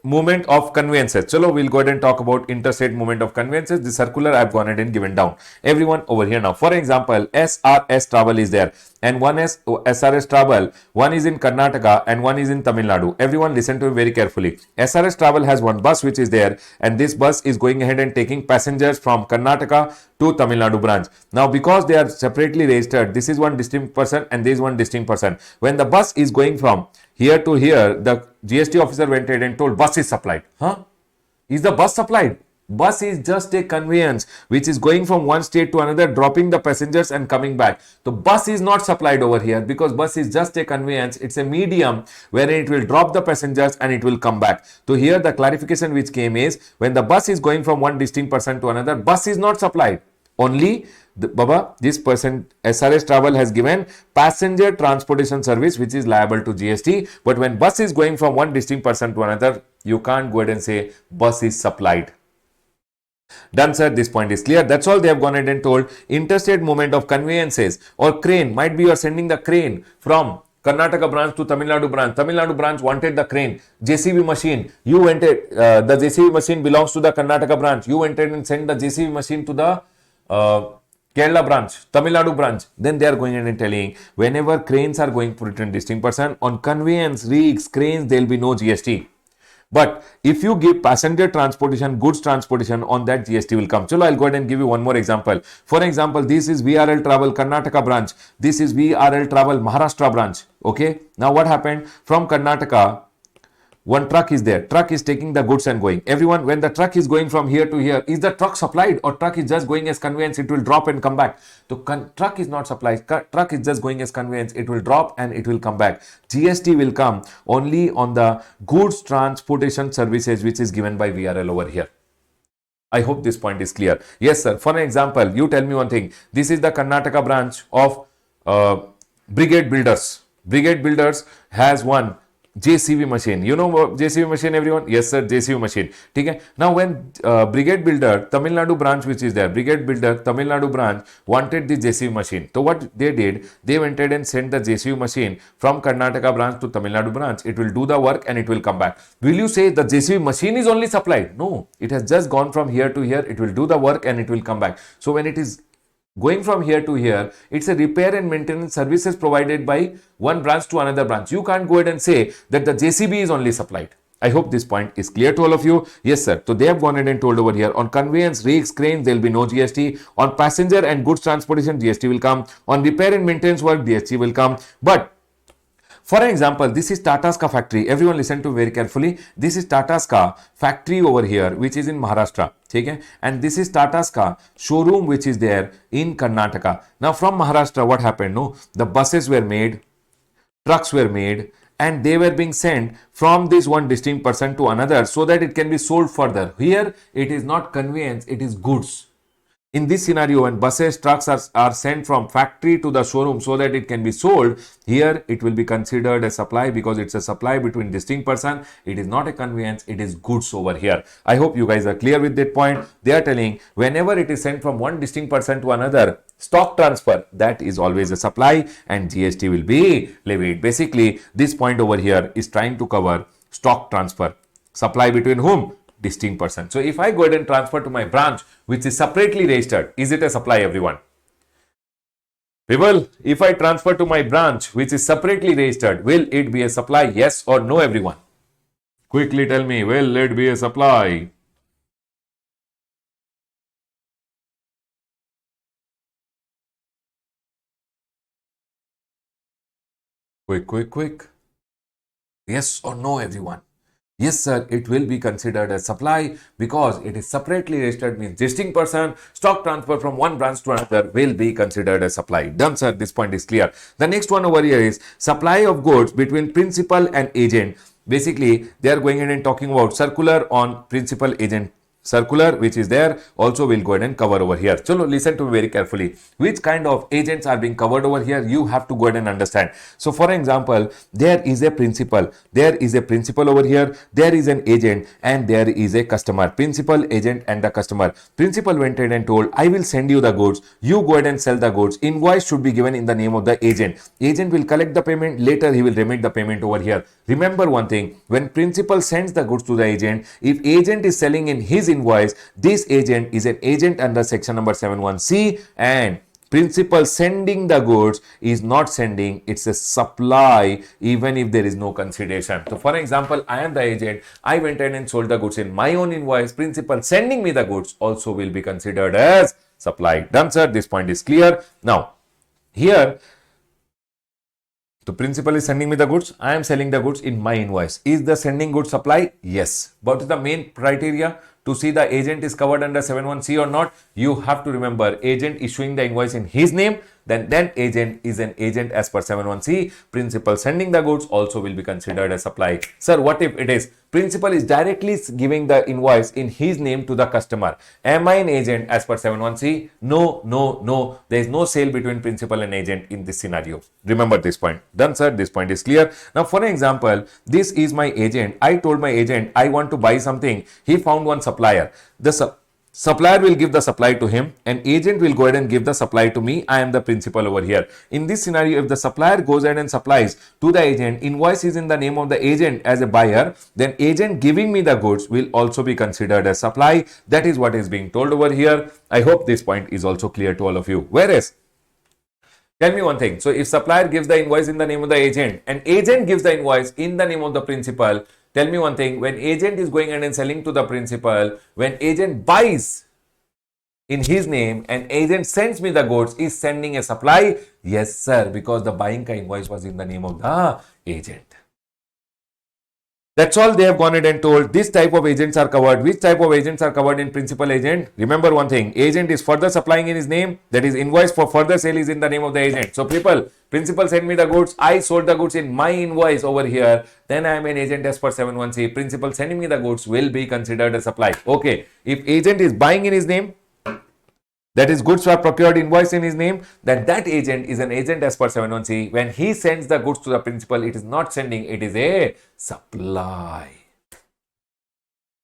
movement of conveyances. Chalo, we'll go ahead and talk about interstate movement of conveyances. The circular I've gone ahead and given down. Everyone over here now. For example, SRS travel is there and one is SRS travel. One is in Karnataka and one is in Tamil Nadu. Everyone listen to me very carefully. SRS travel has one bus which is there and this bus is going ahead and taking passengers from Karnataka to Tamil Nadu branch. Now, because they are separately registered, this is one distinct person and this is one distinct person. When the bus is going from here to here, the GST officer went ahead and told bus is supplied. Huh? Is the bus supplied? Bus is just a conveyance which is going from one state to another, dropping the passengers and coming back. So bus is not supplied over here because bus is just a conveyance. It's a medium wherein it will drop the passengers and it will come back. So here the clarification which came is when the bus is going from one distinct person to another, bus is not supplied. Only this person SRS travel has given passenger transportation service which is liable to GST. But when bus is going from one distinct person to another, you can't go ahead and say bus is supplied. Done, sir. This point is clear. That's all they have gone ahead and told. Interstate movement of conveyances or crane. Might be you are sending the crane from Karnataka branch to Tamil Nadu branch. Tamil Nadu branch wanted the crane. JCB machine. You went the JCB machine belongs to the Karnataka branch. You went and sent the JCB machine to the Kerala branch, Tamil Nadu branch. Then they are going in and telling whenever cranes are going for return distinct person on conveyance, rigs, cranes, there will be no GST. But if you give passenger transportation, goods transportation, on that GST will come. Chalo, I'll go ahead and give you one more example. For example, this is VRL Travel Karnataka branch. This is VRL Travel Maharashtra branch. Okay. Now what happened? From Karnataka, one truck is there. Truck is taking the goods and going. Everyone, when the truck is going from here to here, is the truck supplied or truck is just going as conveyance? It will drop and come back. So truck is not supplied. Truck is just going as conveyance. It will drop and it will come back. GST will come only on the goods transportation services which is given by VRL over here. I hope this point is clear. Yes, sir. For an example, you tell me one thing. This is the Karnataka branch of Brigade Builders. Brigade Builders has one JCB machine. You know JCB machine, everyone? Yes, sir, JCB machine. Okay? Now, when Brigade Builder, Tamil Nadu branch, which is there, Brigade Builder, Tamil Nadu branch, wanted the JCB machine. So, what they did, they went ahead and sent the JCB machine from Karnataka branch to Tamil Nadu branch. It will do the work and it will come back. Will you say the JCB machine is only supplied? No, it has just gone from here to here. It will do the work and it will come back. So, when it is going from here to here, it's a repair and maintenance services provided by one branch to another branch. You can't go ahead and say that the JCB is only supplied. I hope this point is clear to all of you. Yes, sir. So they have gone ahead and told over here on conveyance, rigs, cranes, there will be no GST. On passenger and goods transportation, GST will come. On repair and maintenance work, GST will come. But for example, this is Tata's ka factory. Everyone listen to very carefully. This is Tata's ka factory over here, which is in Maharashtra. Okay? And this is Tata's ka showroom, which is there in Karnataka. Now, from Maharashtra, what happened? No, the buses were made, trucks were made, and they were being sent from this one distinct person to another so that it can be sold further. Here, it is not conveyance, it is goods. In this scenario, when buses, trucks are sent from factory to the showroom so that it can be sold, here it will be considered a supply because it's a supply between distinct person. It is not a conveyance, it is goods over here. I hope you guys are clear with that point. They are telling whenever it is sent from one distinct person to another, stock transfer, that is always a supply and GST will be levied. Basically, this point over here is trying to cover stock transfer. Supply between whom? Distinct person. So if I go ahead and transfer to my branch, which is separately registered, is it a supply, everyone? People, if I transfer to my branch, which is separately registered, will it be a supply? Yes or no, everyone? Quickly tell me, will it be a supply? Quick. Yes or no, everyone? Yes, sir, it will be considered as supply because it is separately registered, means distinct person. Stock transfer from one branch to another will be considered as supply. Done, sir. This point is clear. The next one over here is supply of goods between principal and agent. Basically, they are going in and talking about circular on principal agent. Circular which is there also will go ahead and cover over here. So listen to me very carefully. Which kind of agents are being covered over here? You have to go ahead and understand. So for example, there is a principal. There is a principal over here. There is an agent and there is a customer. Principal, agent and the customer. Principal went ahead and told, I will send you the goods. You go ahead and sell the goods. Invoice should be given in the name of the agent. Agent will collect the payment. Later he will remit the payment over here. Remember one thing. When principal sends the goods to the agent, if agent is selling in his invoice, this agent is an agent under section number 71C and principal sending the goods is not sending, it's a supply even if there is no consideration. So for example, I am the agent, I went in and sold the goods in my own invoice, principal sending me the goods also will be considered as supply. Done, sir? This point is clear. Now, here the principal is sending me the goods. I am selling the goods in my invoice. Is the sending goods supply? Yes. What is the main criteria to see the agent is covered under 71C or not? You have to remember agent issuing the invoice in his name. Then agent is an agent as per 71C. Principal sending the goods also will be considered as supply. Sir, what if it is principal is directly giving the invoice in his name to the customer? Am I an agent as per 71C? No. There is no sale between principal and agent in this scenario. Remember this point. Done, sir. This point is clear. Now, for example, this is my agent. I told my agent I want to buy something. He found one supplier. The supplier will give the supply to him and agent will go ahead and give the supply to me. I am the principal over here. In this scenario, if the supplier goes ahead and supplies to the agent, invoice is in the name of the agent as a buyer, then agent giving me the goods will also be considered as supply. That is what is being told over here. I hope this point is also clear to all of you. Whereas, tell me one thing. So if supplier gives the invoice in the name of the agent and agent gives the invoice in the name of the principal, Tell me one thing, when agent is going ahead and selling to the principal, when agent buys in his name and agent sends me the goods, is sending a supply? Yes, sir, because the buying ka invoice was in the name of the agent. That's all they have gone ahead and told. This type of agents are covered. Which type of agents are covered in principal agent? Remember one thing, agent is further supplying in his name, that is invoice for further sale is in the name of the agent. So people, principal send me the goods, I sold the goods in my invoice over here, then I am an agent as per 71C. Principal sending me the goods will be considered a supply. Okay, if agent is buying in his name, that is goods were procured invoice in his name, then that agent is an agent as per 71C. When he sends the goods to the principal, it is not sending, it is a supply.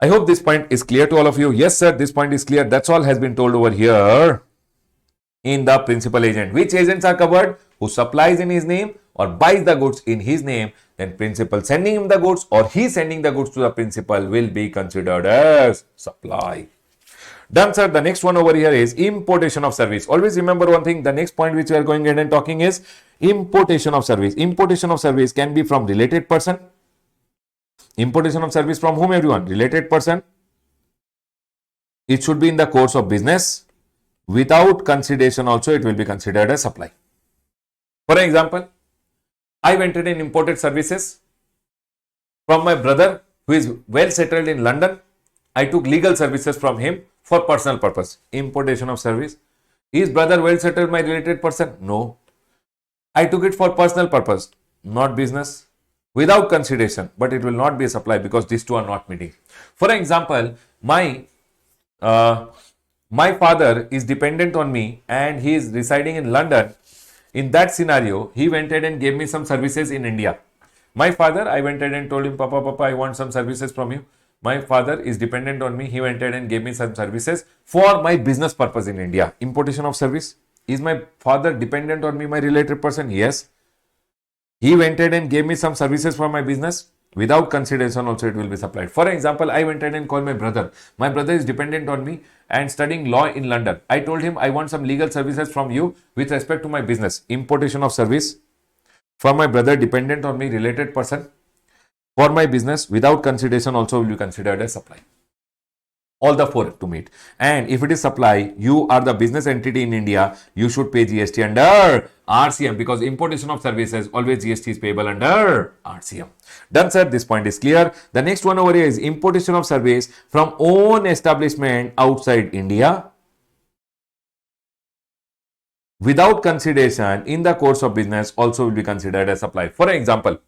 I hope this point is clear to all of you. Yes, sir, this point is clear. That's all has been told over here in the principal agent. Which agents are covered? Who supplies in his name or buys the goods in his name, then principal sending him the goods or he sending the goods to the principal will be considered as supply. Done, sir. The next one over here is importation of service. Always remember one thing, the next point which we are going ahead and talking is importation of service. Importation of service can be from related person. Importation of service from whom, everyone? Related person. It should be in the course of business. Without consideration also it will be considered as supply. For example, I went in and imported services from my brother who is well settled in London. I took legal services from him for personal purpose. Importation of service. Is brother well settled my related person? No. I took it for personal purpose, not business. Without consideration, but it will not be a supply because these two are not meeting. For example, my father is dependent on me and he is residing in London. In that scenario, he went ahead and gave me some services in India. My father, I went ahead and told him, Papa, I want some services from you. My father is dependent on me. He went ahead and gave me some services for my business purpose in India. Importation of service. Is my father dependent on me, my related person? Yes. He went ahead and gave me some services for my business. Without consideration also it will be supplied. For example, I went ahead and called my brother. My brother is dependent on me and studying law in London. I told him I want some legal services from you with respect to my business. Importation of service for my brother dependent on me, related person, for my business without consideration also will be considered as supply. All the four to meet. And if it is supply, you are the business entity in India, you should pay GST under RCM because importation of services, always GST is payable under RCM. Done, sir. This point is clear. The next one over here is importation of service from own establishment outside India without consideration in the course of business also will be considered as supply. For example,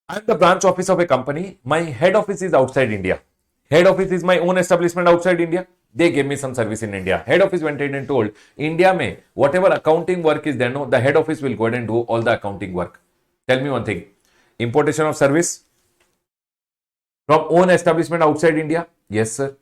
I am the branch office of a company. My head office is outside India. Head office is my own establishment outside India. They gave me some service in India. Head office went in and told, India mein, whatever accounting work is there, no, the head office will go ahead and do all the accounting work. Tell me one thing. Importation of service from own establishment outside India? Yes, sir.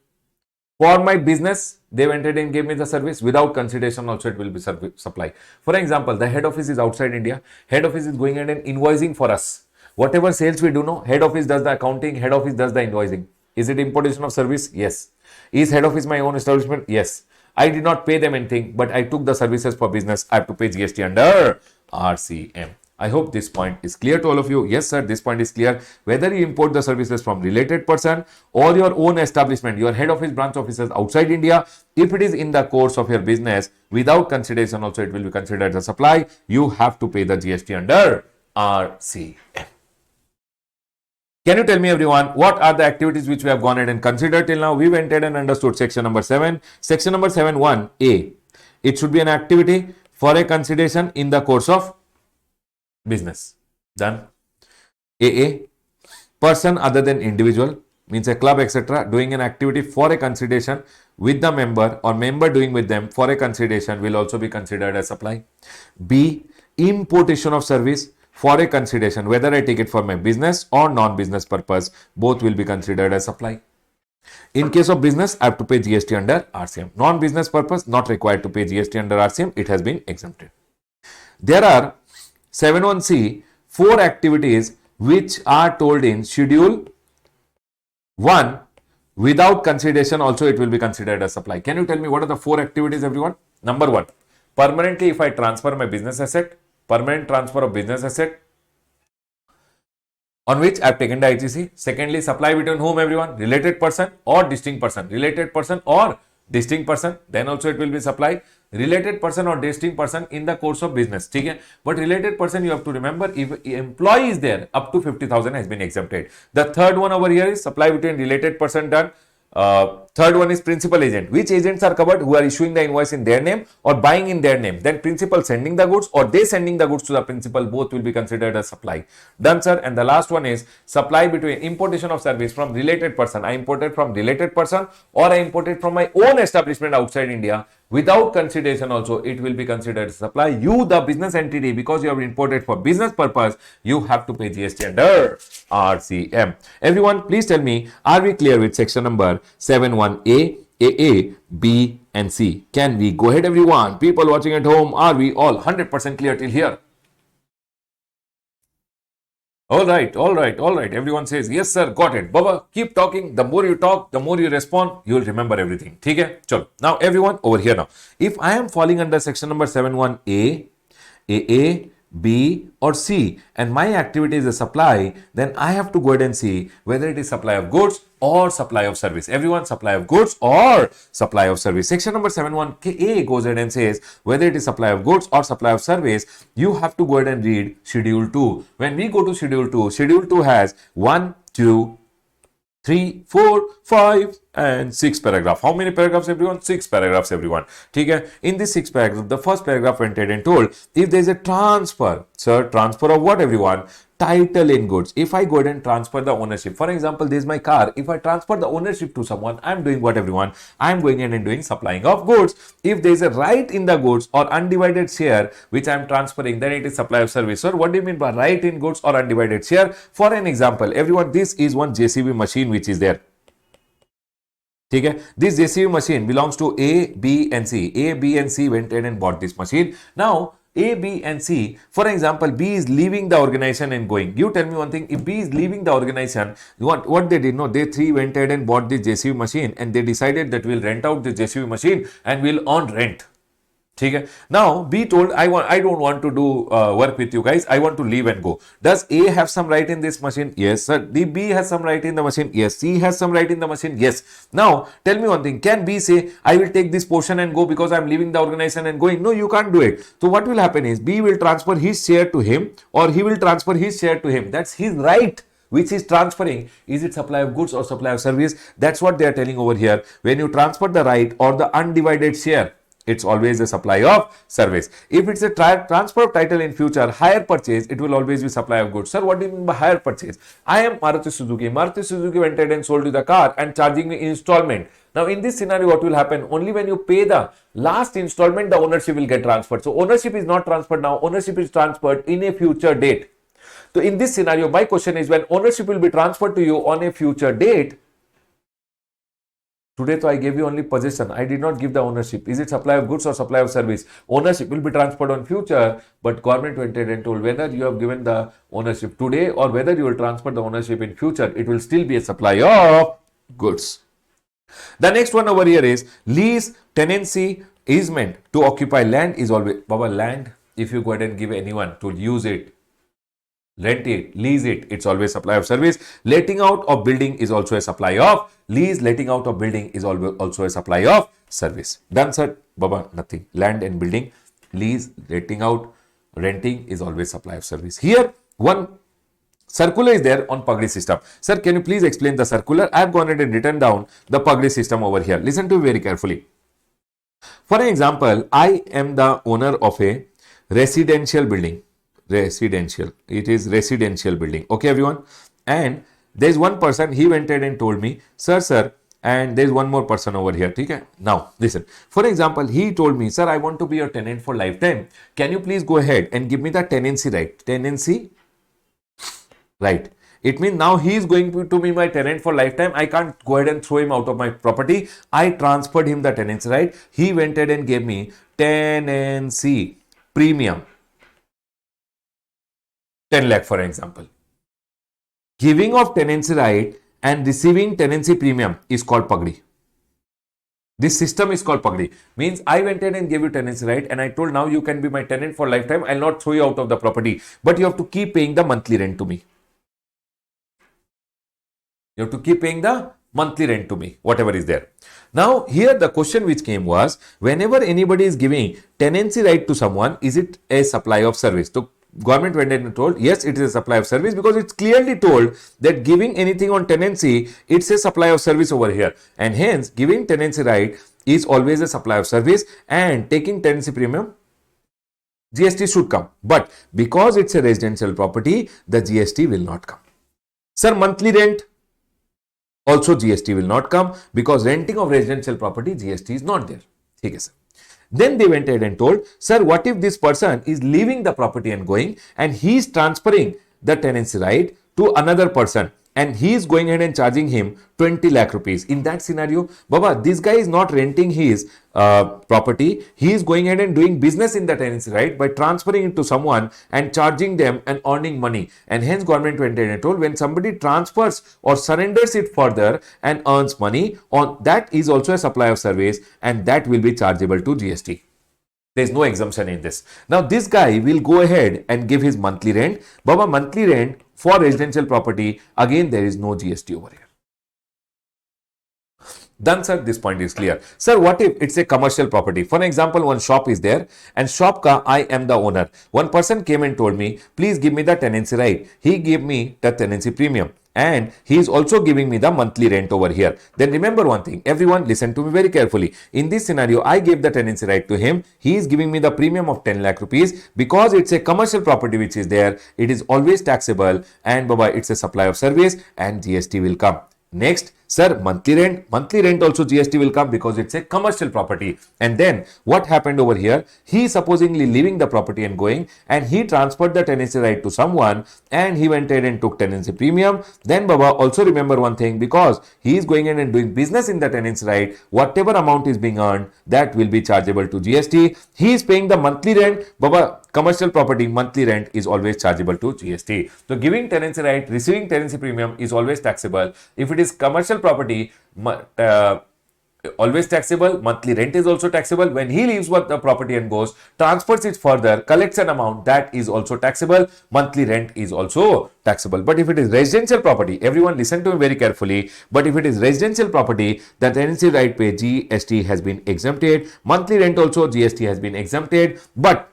For my business, they went ahead and gave me the service without consideration also it will be supply. For example, the head office is outside India. Head office is going ahead and invoicing for us. Whatever sales we do, no, head office does the accounting, head office does the invoicing. Is it importation of service? Yes. Is head office my own establishment? Yes. I did not pay them anything, but I took the services for business. I have to pay GST under RCM. I hope this point is clear to all of you. Yes, sir, this point is clear. Whether you import the services from related person or your own establishment, your head office, branch offices outside India, if it is in the course of your business, without consideration also it will be considered as a supply. You have to pay the GST under RCM. Can you tell me, everyone, what are the activities which we have gone ahead and considered till now? We went ahead and understood section number 7. Section number 7(1)(a). It should be an activity for a consideration in the course of business. Done. AA. Person other than individual, means a club, etc., doing an activity for a consideration with the member or member doing with them for a consideration will also be considered as supply. B. Importation of service for a consideration, whether I take it for my business or non-business purpose, both will be considered as supply. In case of business, I have to pay GST under RCM. Non-business purpose, not required to pay GST under RCM. It has been exempted. There are 7(1)(c) 4 activities which are told in schedule 1. Without consideration also it will be considered as supply. Can you tell me what are the 4 activities, everyone? Number 1, permanently if I transfer my business asset, permanent transfer of business asset on which I've taken the ITC. Secondly, supply between whom, everyone? Related person or distinct person. Related person or distinct person. Then also it will be supply. Related person or distinct person in the course of business. Okay? But related person, you have to remember, if employee is there, up to 50,000 has been exempted. The third one over here is supply between related person done. Third one is principal agent. Which agents are covered? Who are issuing the invoice in their name or buying in their name. Then principal sending the goods or they sending the goods to the principal. Both will be considered as supply. Done, sir. And the last one is supply between importation of service from related person. I imported from related person or I imported from my own establishment outside India. Without consideration also, it will be considered supply. You, the business entity, because you have imported for business purpose, you have to pay GST under RCM. Everyone, please tell me, are we clear with section number 71A, AA, B and C? Can we go ahead, everyone? People watching at home, are we all 100% clear till here? All right. Everyone says, yes, sir, got it. Baba, keep talking. The more you talk, the more you respond, you will remember everything. Okay? Chalo. Now, everyone, over here now. If I am falling under section number 71A, AA, B or C and my activity is a supply, then I have to go ahead and see whether it is supply of goods or supply of service. Everyone, supply of goods or supply of service. Section number 71A goes ahead and says whether it is supply of goods or supply of service. You have to go ahead and read schedule 2. When we go to schedule 2 has 1, 2, 3, 4, 5 and 6 paragraph. How many paragraphs, everyone? 6 paragraphs, everyone. Okay? In this 6 paragraph, the first paragraph went ahead and told if there is a transfer, sir, transfer of what, everyone? Title in goods. If I go ahead and transfer the ownership, for example, this is my car. If I transfer the ownership to someone, I'm doing what, everyone? I'm going in and doing supplying of goods. If there is a right in the goods or undivided share which I'm transferring, then it is supply of service. Sir, what do you mean by right in goods or undivided share? For an example, everyone, this is one JCB machine which is there. Okay? This JCB machine belongs to A, B and C. A, B and C went in and bought this machine. Now, A, B and C, for example, B is leaving the organization and going. You tell me one thing, if B is leaving the organization, what they did? No, they three went ahead and bought this JCB machine and they decided that we'll rent out the JCB machine and we'll earn rent. Okay. Now, B told, I don't want to do work with you guys. I want to leave and go. Does A have some right in this machine? Yes, sir. B has some right in the machine? Yes. C has some right in the machine? Yes. Now, tell me one thing. Can B say, I will take this portion and go because I'm leaving the organization and going? No, you can't do it. So, what will happen is B will transfer his share to him or he will transfer his share to him. That's his right which is transferring. Is it supply of goods or supply of service? That's what they are telling over here. When you transfer the right or the undivided share, it's always a supply of service. If it's a transfer of title in future, hire purchase, it will always be supply of goods. Sir, what do you mean by hire purchase? I am Maruti Suzuki. Maruti Suzuki went ahead and sold you the car and charging me installment. Now, in this scenario, what will happen? Only when you pay the last installment, the ownership will get transferred. So, ownership is not transferred now. Ownership is transferred in a future date. So, in this scenario, my question is when ownership will be transferred to you on a future date, today, I gave you only possession. I did not give the ownership. Is it supply of goods or supply of service? Ownership will be transferred on future, but government went ahead and told whether you have given the ownership today or whether you will transfer the ownership in future, it will still be a supply of goods. The next one over here is lease, tenancy, easement to occupy land is always, Baba, land, if you go ahead and give anyone to use it, rent it, lease it, it's always supply of service. Letting out of building is also a supply of lease. Letting out of building is also a supply of service. Done, sir? Baba, nothing. Land and building, lease, letting out, renting is always supply of service. Here, one circular is there on Pagadi system. Sir, can you please explain the circular? I have gone ahead and written down the Pagadi system over here. Listen to me very carefully. For an example, I am the owner of a residential building. Residential. It is residential building. Okay, everyone. And there is one person, he went ahead and told me, sir, and there is one more person over here. Okay? Now, listen. For example, he told me, sir, I want to be your tenant for lifetime. Can you please go ahead and give me the tenancy right? Tenancy right. It means now he is going to be my tenant for lifetime. I can't go ahead and throw him out of my property. I transferred him the tenancy right. He went ahead and gave me tenancy premium. 10 lakh, for example. Giving of tenancy right and receiving tenancy premium is called Pagadi. This system is called Pagadi. Means I went in and gave you tenancy right and I told now you can be my tenant for lifetime. I'll not throw you out of the property. But you have to keep paying the monthly rent to me. You have to keep paying the monthly rent to me, whatever is there. Now, here the question which came was, whenever anybody is giving tenancy right to someone, is it a supply of service? So, government went and told, yes, it is a supply of service, because it's clearly told that giving anything on tenancy, it's a supply of service over here. And hence, giving tenancy right is always a supply of service, and taking tenancy premium, GST should come. But because it's a residential property, the GST will not come. Sir, monthly rent, also GST will not come, because renting of residential property, GST is not there. Okay, sir. Then they went ahead and told, sir, what if this person is leaving the property and going, and he is transferring the tenancy right to another person, and he is going ahead and charging him 20 lakh rupees. In that scenario, Baba, this guy is not renting his property. He is going ahead and doing business in the tenancy right by transferring it to someone and charging them and earning money. And hence government went ahead and told, when somebody transfers or surrenders it further and earns money, on that is also a supply of service, and that will be chargeable to GST. There is no exemption in this. Now, this guy will go ahead and give his monthly rent. Baba, monthly rent for residential property, again, there is no GST over here. Done, sir. This point is clear. Sir, what if it's a commercial property? For example, one shop is there, and shop ka I am the owner. One person came and told me, please give me the tenancy right. He gave me the tenancy premium, and he is also giving me the monthly rent over here. Then remember one thing, everyone listen to me very carefully. In this scenario, I gave the tenancy right to him. He is giving me the premium of 10 lakh rupees. Because it's a commercial property which is there, it is always taxable, and Baba, it's a supply of service, and GST will come. Next, sir, monthly rent also GST will come, because it's a commercial property. And then what happened over here? He supposedly leaving the property and going, and he transferred the tenancy right to someone, and he went ahead and took tenancy premium. Then Baba, also remember one thing, because he is going in and doing business in the tenancy right, whatever amount is being earned, that will be chargeable to GST. He is paying the monthly rent. Baba, commercial property monthly rent is always chargeable to GST. So giving tenancy right, receiving tenancy premium is always taxable. If it is commercial property, always taxable. Monthly rent is also taxable. When he leaves the property and goes, transfers it further, collects an amount, that is also taxable. Monthly rent is also taxable. But if it is residential property, everyone listen to me very carefully. But if it is residential property, the tenancy right pay GST has been exempted. Monthly rent also GST has been exempted. But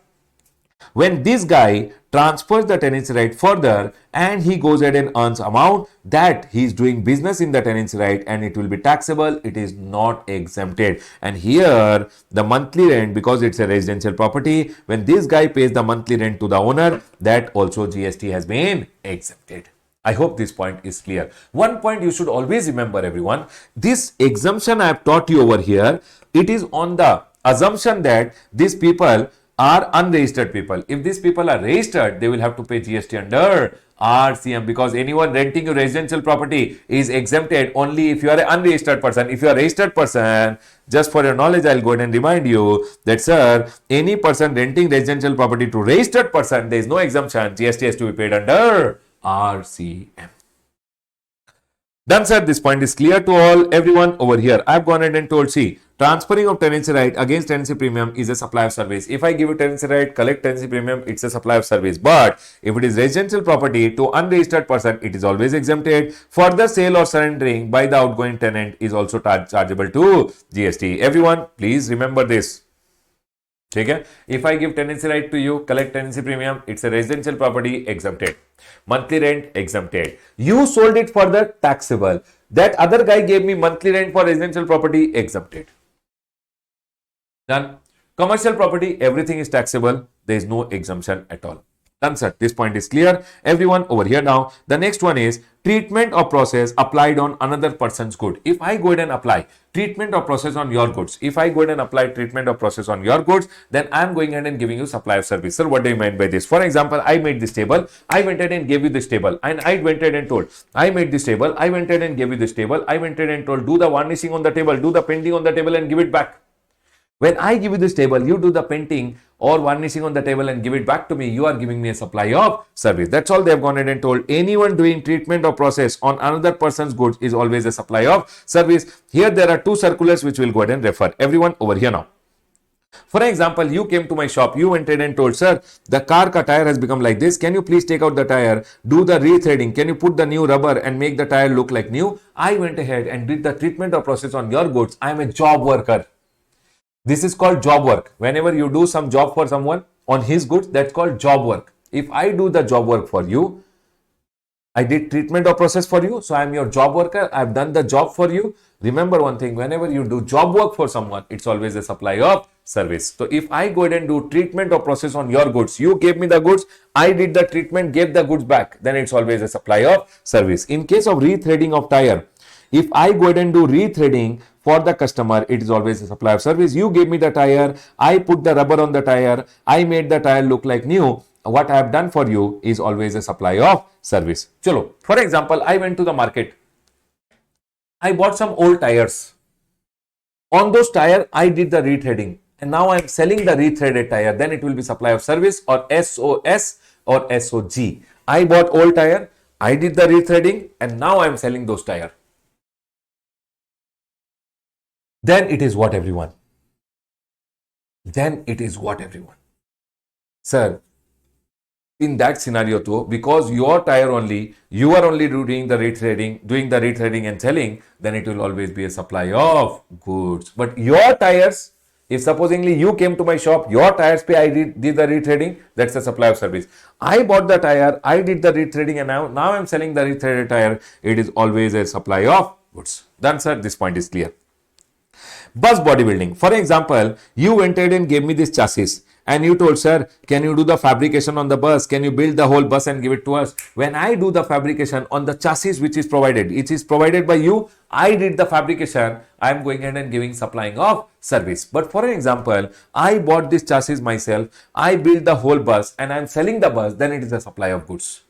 when this guy transfers the tenancy right further and he goes ahead and earns amount, that he is doing business in the tenancy right, and it will be taxable. It is not exempted. And here the monthly rent, because it's a residential property, when this guy pays the monthly rent to the owner, that also GST has been exempted. I hope this point is clear. One point you should always remember, everyone, this exemption I have taught you over here, it is on the assumption that these people are unregistered people. If these people are registered, they will have to pay GST under RCM, because anyone renting a residential property is exempted only if you are an unregistered person. If you are a registered person, just for your knowledge, I'll go ahead and remind you that, sir, any person renting residential property to registered person, there is no exemption. GST has to be paid under RCM. Done, sir. This point is clear to all. Everyone over here, I've gone ahead and told, see, transferring of tenancy right against tenancy premium is a supply of service. If I give you tenancy right, collect tenancy premium, it's a supply of service. But if it is residential property to unregistered person, it is always exempted. Further sale or surrendering by the outgoing tenant is also chargeable to GST. Everyone, please remember this. Okay? If I give tenancy right to you, collect tenancy premium, it's a residential property, exempted. Monthly rent, exempted. You sold it further, taxable. That other guy gave me monthly rent for residential property, exempted. Done. Commercial property, everything is taxable. There is no exemption at all. Done, sir. This point is clear. Everyone over here now. The next one is treatment or process applied on another person's good. If I go ahead and apply treatment or process on your goods, if I go ahead and apply treatment or process on your goods, then I'm going ahead and giving you supply of service. Sir, what do you mean by this? For example, I made this table. I went ahead and gave you this table, and I went ahead and told, I made this table. I went ahead and gave you this table. I went ahead and told, do the varnishing on the table, do the painting on the table, and give it back. When I give you this table, you do the painting or varnishing on the table and give it back to me, you are giving me a supply of service. That's all they have gone ahead and told. Anyone doing treatment or process on another person's goods is always a supply of service. Here there are two circulars which we'll go ahead and refer. Everyone over here now. For example, you came to my shop, you entered and told, sir, the car ka tire has become like this. Can you please take out the tire, do the rethreading? Can you put the new rubber and make the tire look like new? I went ahead and did the treatment or process on your goods. I am a job worker. This is called job work. Whenever you do some job for someone on his goods, that's called job work. If I do the job work for you, I did treatment or process for you. So I am your job worker. I've done the job for you. Remember one thing, whenever you do job work for someone, it's always a supply of service. So if I go ahead and do treatment or process on your goods, you gave me the goods, I did the treatment, gave the goods back, then it's always a supply of service. In case of rethreading of tire, if I go ahead and do rethreading for the customer, it is always a supply of service. You gave me the tire, I put the rubber on the tire, I made the tire look like new. What I have done for you is always a supply of service. Chalo, for example, I went to the market. I bought some old tires. On those tires, I did the rethreading. And now I am selling the rethreaded tire. Then it will be supply of service or SOS or SOG. I bought old tire. I did the rethreading. And now I am selling those tires. Then it is what everyone. Then it is what everyone. Sir, in that scenario too, because your tire only, you are only doing the rethreading and selling, then it will always be a supply of goods. But your tires, if supposingly you came to my shop, your tires pay, I did the rethreading, that's the supply of service. I bought the tire, I did the rethreading, and now I'm selling the rethreaded tire, it is always a supply of goods. Done, sir, this point is clear. Bus bodybuilding. For example, you entered and gave me this chassis and you told, sir, can you do the fabrication on the bus? Can you build the whole bus and give it to us? When I do the fabrication on the chassis which is provided, it is provided by you. I did the fabrication. I am going ahead and giving supplying of service. But for example, I bought this chassis myself. I built the whole bus and I am selling the bus. Then it is a supply of goods.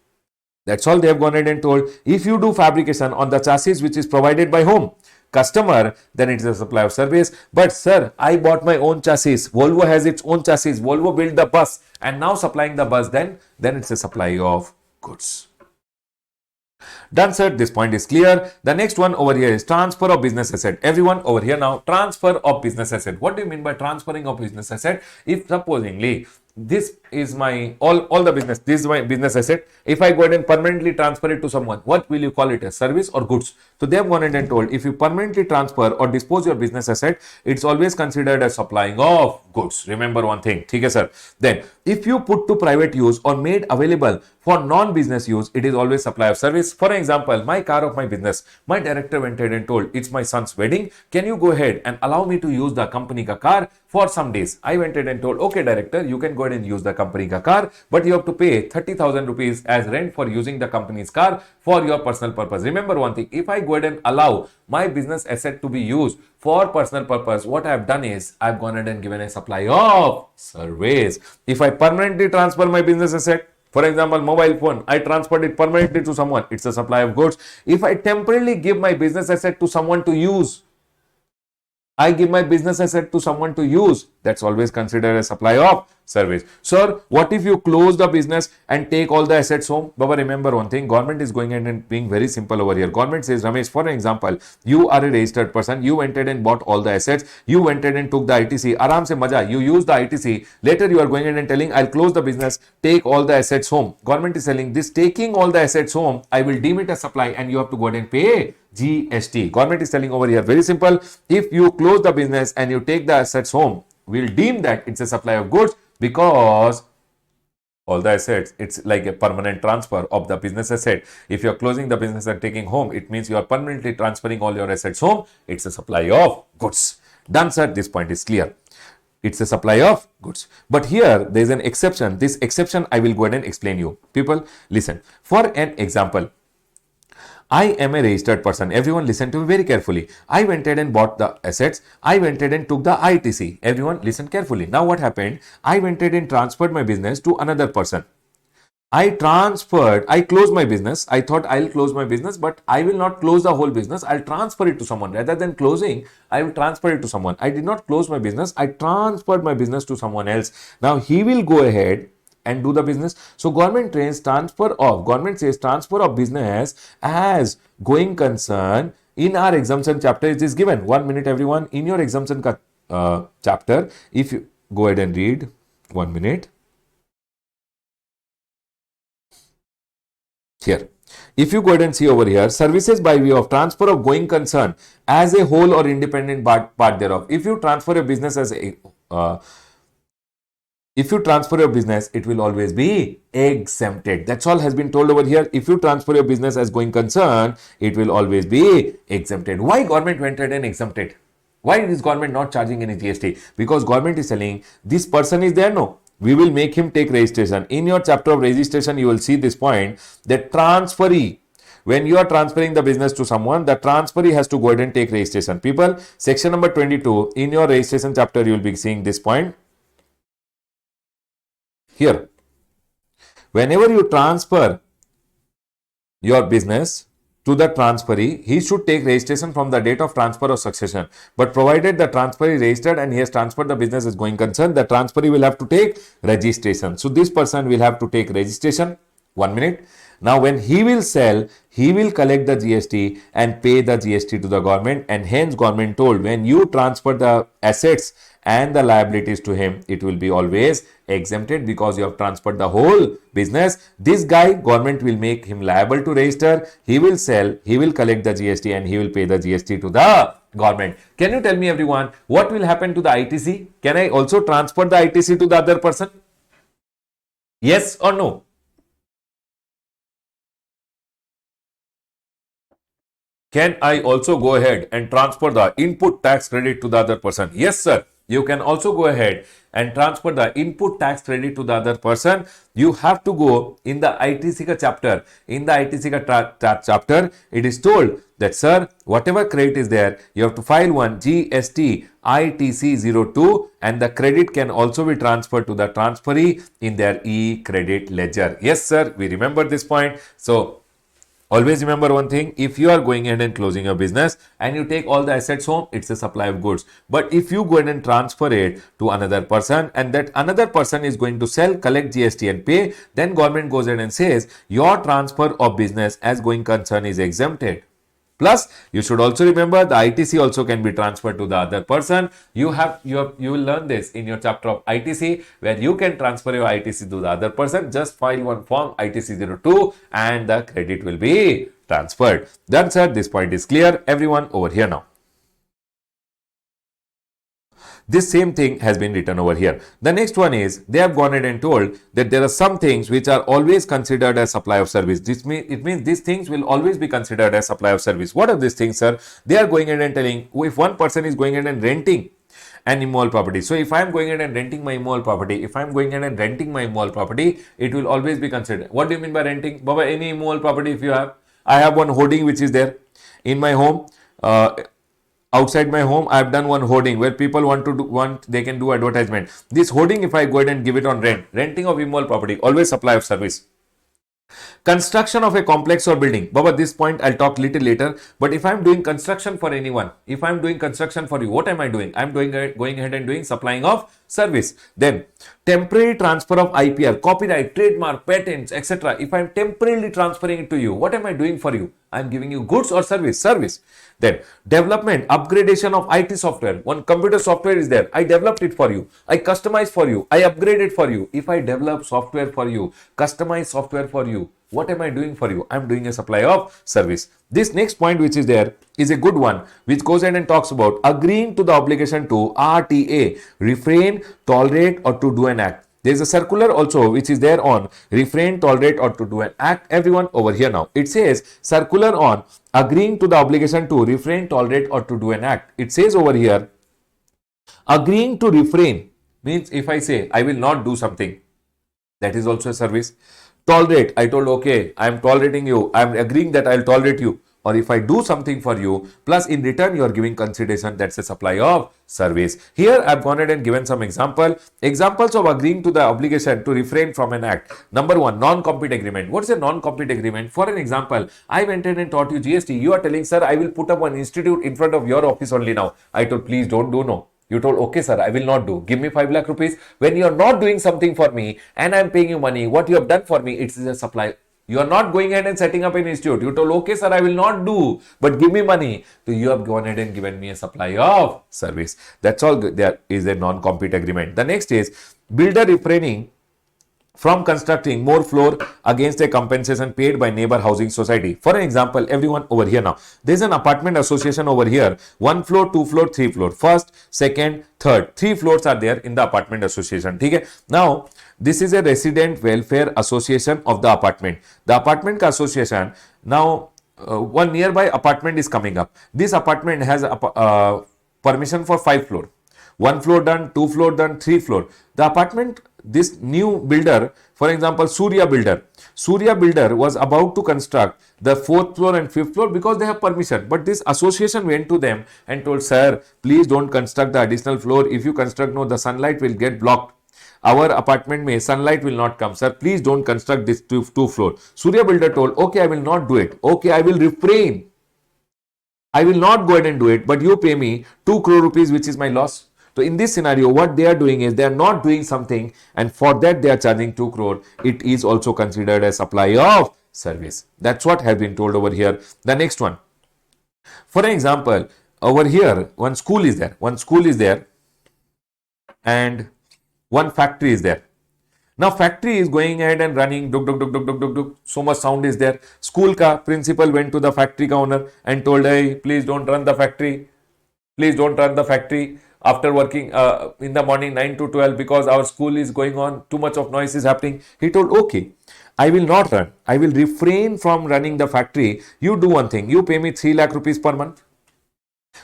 That's all they have gone ahead and told. If you do fabrication on the chassis which is provided by whom? Customer, then it is a supply of service. But sir, I bought my own chassis. Volvo has its own chassis. Volvo built the bus and now supplying the bus, then it's a supply of goods. Done, sir. This point is clear. The next one over here is transfer of business asset. Everyone over here now, transfer of business asset. What do you mean by transferring of business asset? If supposingly this is my all the business, this is my business asset. If I go ahead and permanently transfer it to someone, what will you call it, as service or goods? So they have gone ahead and told, if you permanently transfer or dispose your business asset, it's always considered as supplying of goods. Remember one thing, okay, sir? Then if you put to private use or made available for non-business use, it is always supply of service. For example, my car of my business, my director went ahead and told, it's my son's wedding, can you go ahead and allow me to use the company ka car for some days? I went ahead and told, okay director, you can go ahead and use the company ka car, but you have to pay 30,000 rupees as rent for using the company's car for your personal purpose. Remember one thing, if I go ahead and allow my business asset to be used for personal purpose, what I have done is I've gone ahead and given a supply of service. If I permanently transfer my business asset, for example, mobile phone, I transferred it permanently to someone, it's a supply of goods. If I temporarily give my business asset to someone to use, I give my business asset to someone to use, that's always considered a supply of service. Sir, what if you close the business and take all the assets home? Baba, remember one thing, government is going in and being very simple over here. Government says, Ramesh, for example, you are a registered person, you entered and bought all the assets, you entered and took the ITC, aram se maja, you use the ITC, later you are going in and telling, I'll close the business, take all the assets home. Government is telling, this taking all the assets home, I will deem it as supply and you have to go ahead and pay GST. Government is telling over here, very simple, if you close the business and you take the assets home, we'll deem that it's a supply of goods because all the assets, it's like a permanent transfer of the business asset. If you're closing the business and taking home, it means you are permanently transferring all your assets home. It's a supply of goods. Done, sir. This point is clear. It's a supply of goods. But here, there is an exception. This exception, I will go ahead and explain you. People, listen. For an example, I am a registered person. Everyone listen to me very carefully. I went ahead and bought the assets. I went ahead and took the ITC. Everyone listen carefully. Now what happened? I went ahead and transferred my business to another person. I closed my business. I thought I'll close my business, but I will not close the whole business. I'll transfer it to someone. Rather than closing, I will transfer it to someone. I did not close my business. I transferred my business to someone else. Now he will go ahead and do the business. So government says transfer of business as going concern. In our exemption chapter, it is given. 1 minute everyone. In your exemption chapter, if you go ahead and read. 1 minute. Here. If you go ahead and see over here, services by way of transfer of going concern as a whole or independent part thereof. If you transfer your business as a if you transfer your business, it will always be exempted. That's all has been told over here. If you transfer your business as going concern, it will always be exempted. Why government went ahead and exempted? Why is government not charging any GST? Because government is telling this person is there, no. We will make him take registration. In your chapter of registration, you will see this point that transferee, when you are transferring the business to someone, the transferee has to go ahead and take registration. People, section number 22, in your registration chapter, you will be seeing this point. Here, whenever you transfer your business to the transferee, he should take registration from the date of transfer or succession. But provided the transferee registered and he has transferred the business as going concern, the transferee will have to take registration. So this person will have to take registration. 1 minute. Now, when he will sell, he will collect the GST and pay the GST to the government, and hence government told when you transfer the assets and the liabilities to him, it will be always exempted because you have transferred the whole business. This guy, government will make him liable to register, he will sell, he will collect the GST and he will pay the GST to the government. Can you tell me everyone, what will happen to the ITC? Can I also transfer the ITC to the other person? Yes or no? Can I also go ahead and transfer the input tax credit to the other person? Yes, sir. You can also go ahead and transfer the input tax credit to the other person. You have to go in the ITC chapter. In the ITC chapter, it is told that, sir, whatever credit is there, you have to file one GST ITC02 and the credit can also be transferred to the transferee in their e-credit ledger. Yes, sir. We remember this point. So, always remember one thing, if you are going ahead and closing your business and you take all the assets home, it's a supply of goods. But if you go ahead and transfer it to another person and that another person is going to sell, collect GST and pay, then government goes ahead and says your transfer of business as going concern is exempted. Plus, you should also remember the ITC also can be transferred to the other person. You will learn this in your chapter of ITC where you can transfer your ITC to the other person. Just file one form ITC02 and the credit will be transferred. Done, sir. This point is clear. Everyone over here now. This same thing has been written over here. The next one is they have gone ahead and told that there are some things which are always considered as supply of service. It means these things will always be considered as supply of service. What are these things, sir? They are going ahead and telling if one person is going ahead and renting an immovable property. So if I am going ahead and renting my immovable property, it will always be considered. What do you mean by renting? Baba, any immovable property if you have. I have one hoarding which is there in my home. Outside my home, I have done one hoarding where people they can do advertisement. This hoarding, if I go ahead and give it on renting of immovable property, always supply of service. Construction of a complex or building. Baba, this point I'll talk little later. But if I'm doing construction for anyone, if I'm doing construction for you, what am I doing? I'm going ahead and doing supplying of service. Then temporary transfer of IPR, copyright, trademark, patents, etc. If I'm temporarily transferring it to you, what am I doing for you? I'm giving you goods or service? Service. Then development, upgradation of IT software. One computer software is there. I developed it for you. I customized for you. I upgrade it for you. If I develop software for you, customize software for you, what am I doing for you? I'm doing a supply of service. This next point which is there is a good one which goes ahead and talks about agreeing to the obligation to RTA, refrain, tolerate or to do an act. There is a circular also which is there on refrain, tolerate or to do an act. Everyone over here now. It says circular on agreeing to the obligation to refrain, tolerate or to do an act. It says over here agreeing to refrain means if I say I will not do something, that is also a service. Tolerate, I told okay, I am tolerating you, I am agreeing that I will tolerate you. Or if I do something for you, plus in return you are giving consideration, that's a supply of service. Here I have gone ahead and given some examples of agreeing to the obligation to refrain from an act. Number one, non-compete agreement. What is a non-compete agreement? For an example, I went in and taught you GST. You are telling, sir, I will put up one institute in front of your office only now. I told, please don't do no. You told, okay, sir, I will not do. Give me 5 lakh rupees. When you are not doing something for me and I am paying you money, what you have done for me, it is a supply. You are not going ahead and setting up an institute. You told, okay, sir, I will not do, but give me money. So you have gone ahead and given me a supply of service. That's all. There is a non-compete agreement. The next is builder refraining from constructing more floor against a compensation paid by neighbor housing society. For an example, everyone over here now, there's an apartment association over here, 1 floor, 2 floor, 3 floor, first, second, third, 3 floors are there in the apartment association. Okay? Now, this is a resident welfare association of the apartment. The apartment association, now one nearby apartment is coming up. This apartment has a permission for 5 floor. 1 floor done, 2 floor done, 3 floor. The apartment, this new builder, for example, Surya Builder was about to construct the 4th floor and 5th floor because they have permission. But this association went to them and told, sir, please don't construct the additional floor. If you construct, no, the sunlight will get blocked. Our apartment may sunlight will not come, sir. Please don't construct this 2 floor. Surya Builder told, okay, I will not do it. Okay, I will refrain. I will not go ahead and do it, but you pay me 2 crore rupees, which is my loss. So in this scenario, what they are doing is they are not doing something, and for that they are charging 2 crore. It is also considered a supply of service. That's what has been told over here. The next one. For an example, over here, one school is there, and one factory is there. Now factory is going ahead and running, duk duk duk duk duk duk duk. So much sound is there. School ka principal went to the factory ka owner and told, hey, please don't run the factory. Please don't run the factory after working in the morning 9 to 12 because our school is going on, too much of noise is happening. He told, okay, I will not run. I will refrain from running the factory. You do one thing. You pay me 3 lakh rupees per month.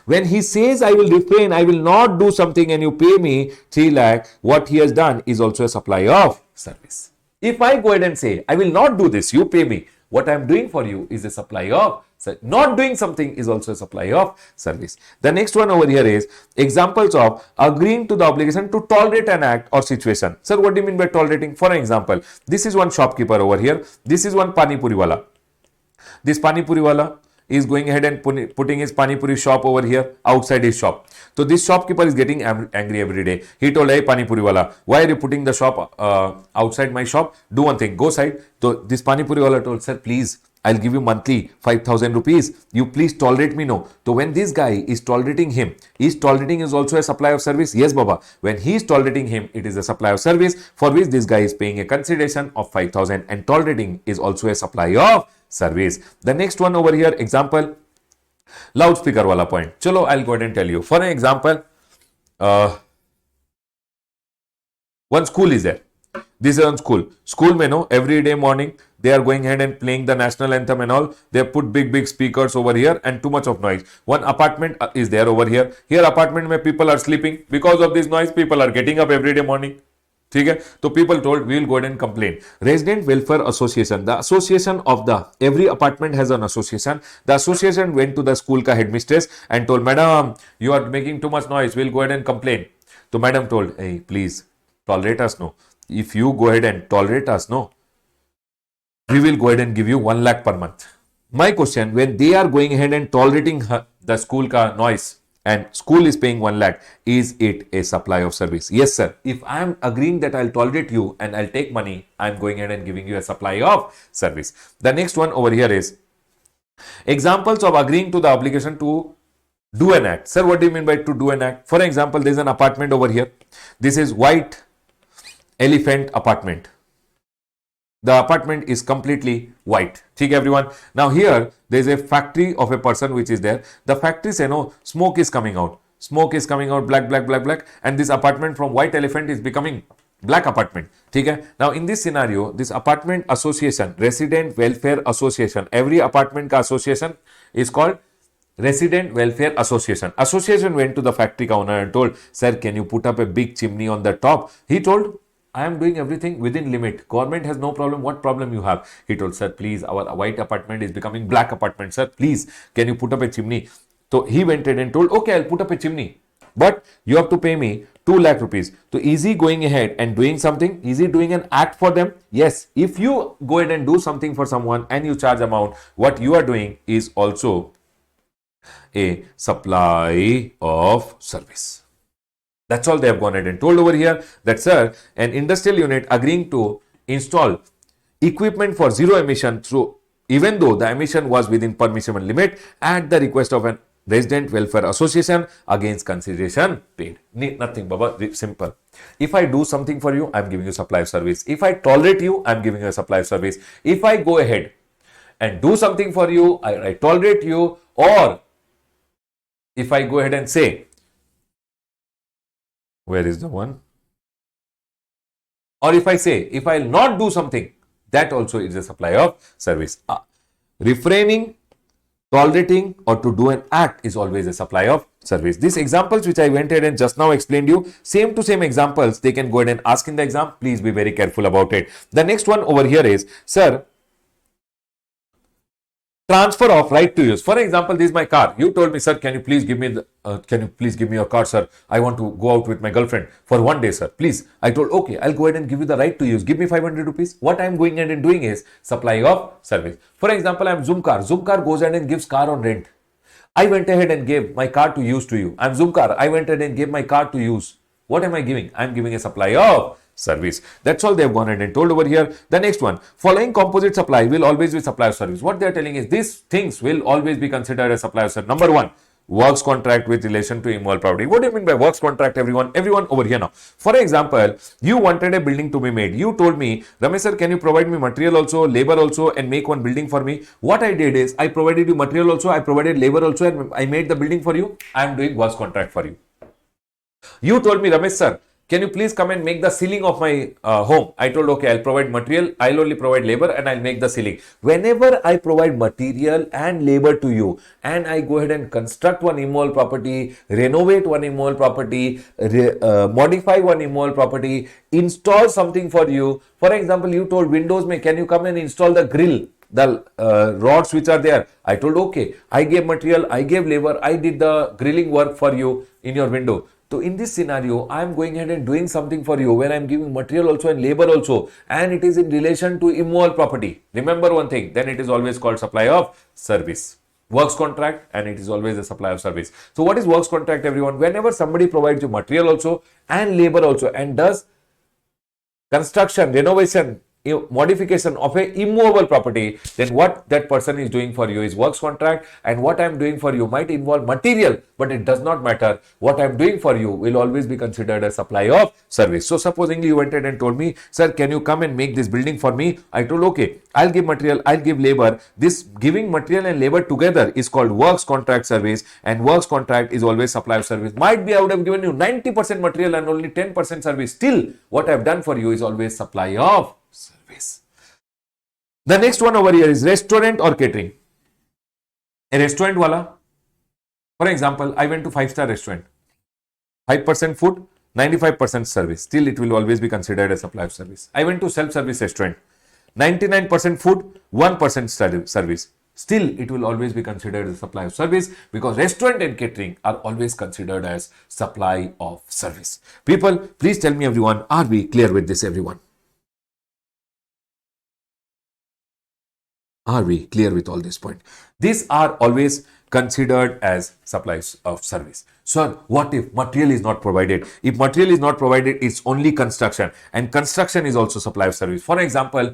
When he says, I will refrain, I will not do something, and you pay me 3 lakh, what he has done is also a supply of service. If I go ahead and say, I will not do this, you pay me, what I am doing for you is a supply of service. Not doing something is also a supply of service. The next one over here is examples of agreeing to the obligation to tolerate an act or situation. Sir, what do you mean by tolerating? For an example, this is one shopkeeper over here. This is one Pani Puri wala. This Pani Puri wala is going ahead and putting his Pani Puri shop over here outside his shop. So this shopkeeper is getting angry every day. He told, hey Pani Puri wala, why are you putting the shop outside my shop? Do one thing, go side. So this Pani Puri wala told, sir, please, I'll give you monthly 5,000 rupees. You please tolerate me now. So when this guy is tolerating him, is also a supply of service. Yes, Baba. When he is tolerating him, it is a supply of service for which this guy is paying a consideration of 5,000, and tolerating is also a supply of service. The next one over here, example, loudspeaker wala point. Chalo, I'll go ahead and tell you. For an example, one school is there. This is one school. School may know every day morning they are going ahead and playing the national anthem and all. They put big speakers over here and too much of noise. One apartment is there over here. Here apartment where people are sleeping. Because of this noise, people are getting up every day morning. Okay? So people told, we will go ahead and complain. Resident Welfare Association. The association of every apartment has an association. The association went to the school ka headmistress and told, madam, you are making too much noise. We will go ahead and complain. So madam told, hey, please tolerate us, no. If you go ahead and tolerate us, no, we will go ahead and give you 1 lakh per month. My question, when they are going ahead and tolerating the school ka noise and school is paying 1 lakh, is it a supply of service? Yes, sir. If I am agreeing that I'll tolerate you and I'll take money, I'm going ahead and giving you a supply of service. The next one over here is examples of agreeing to the obligation to do an act. Sir, what do you mean by to do an act? For example, there's an apartment over here. This is White Elephant apartment. The apartment is completely white. Okay, everyone. Now here there is a factory of a person which is there. The factory say no, smoke is coming out. Smoke is coming out, black, and this apartment from White Elephant is becoming black apartment. Okay. Now in this scenario, this apartment association, Resident Welfare Association, every apartment ka association is called Resident Welfare Association. Association went to the factory owner and told, sir, can you put up a big chimney on the top? He told, I am doing everything within limit. Government has no problem. What problem you have? He told, sir, please, our white apartment is becoming black apartment. Sir, please, can you put up a chimney? So he went in and told, okay, I'll put up a chimney. But you have to pay me 2 lakh rupees. So is he going ahead and doing something? Is he doing an act for them? Yes. If you go ahead and do something for someone and you charge amount, what you are doing is also a supply of service. That's all they have gone ahead and told over here that, sir, an industrial unit agreeing to install equipment for zero emission through even though the emission was within permissible limit at the request of an resident welfare association against consideration paid. Nothing, Baba, simple. If I do something for you, I'm giving you supply of service. If I tolerate you, I'm giving you a supply of service. If I go ahead and do something for you, I tolerate you, or if I go ahead and say, where is the one? Or if I say, if I'll not do something, that also is a supply of service. Refraining, tolerating, or to do an act is always a supply of service. These examples which I went ahead and just now explained you, same to same examples, they can go ahead and ask in the exam. Please be very careful about it. The next one over here is, sir, transfer of right to use. For example, this is my car. You told me, sir, can you please give me your car, sir? I want to go out with my girlfriend for one day, sir. Please. I told, okay, I'll go ahead and give you the right to use. Give me 500 rupees. What I'm going ahead and doing is supply of service. For example, I'm Zoomcar. Zoomcar goes ahead and gives car on rent. I went ahead and gave my car to use to you. I'm Zoomcar. I went ahead and gave my car to use. What am I giving? I'm giving a supply of service. That's all they've gone ahead and told over here. The next one, following composite supply will always be supply of service. What they're telling is these things will always be considered as supply of service. Number one, works contract with relation to immovable property. What do you mean by works contract, everyone? Everyone over here now. For example, you wanted a building to be made. You told me, Ramesh sir, can you provide me material also, labor also, and make one building for me? What I did is I provided you material also, I provided labor also, and I made the building for you. I am doing works contract for you. You told me, Ramesh sir, can you please come and make the ceiling of my home? I told, okay, I'll provide material, I'll only provide labor, and I'll make the ceiling. Whenever I provide material and labor to you, and I go ahead and construct one immovable property, renovate one immovable property, modify one immovable property, install something for you. For example, you told Windows, can you come and install the grill? The rods which are there. I told, okay, I gave material, I gave labor, I did the grilling work for you in your window. So in this scenario, I am going ahead and doing something for you where I am giving material also and labor also, and it is in relation to immovable property. Remember one thing, then it is always called supply of service. Works contract, and it is always a supply of service. So what is works contract, everyone? Whenever somebody provides you material also and labor also and does construction, renovation, modification of a immovable property, then what that person is doing for you is works contract, and what I am doing for you might involve material, but it does not matter. What I am doing for you will always be considered a supply of service. So supposingly you went ahead and told me, sir, can you come and make this building for me? I told, okay, I'll give material, I'll give labor. This giving material and labor together is called works contract service, and works contract is always supply of service. Might be I would have given you 90% material and only 10% service. Still, what I've done for you is always supply of service. The next one over here is restaurant or catering. A restaurant wala, for example, I went to 5-star restaurant, 5% food, 95% service. Still, it will always be considered a supply of service. I went to self-service restaurant, 99% food, 1% service. Still, it will always be considered a supply of service, because restaurant and catering are always considered as supply of service. People, please tell me, everyone, are we clear with this, everyone? Are we clear with all this point? These are always considered as supplies of service. Sir, what if material is not provided? If material is not provided, it's only construction, and construction is also supply of service. For example,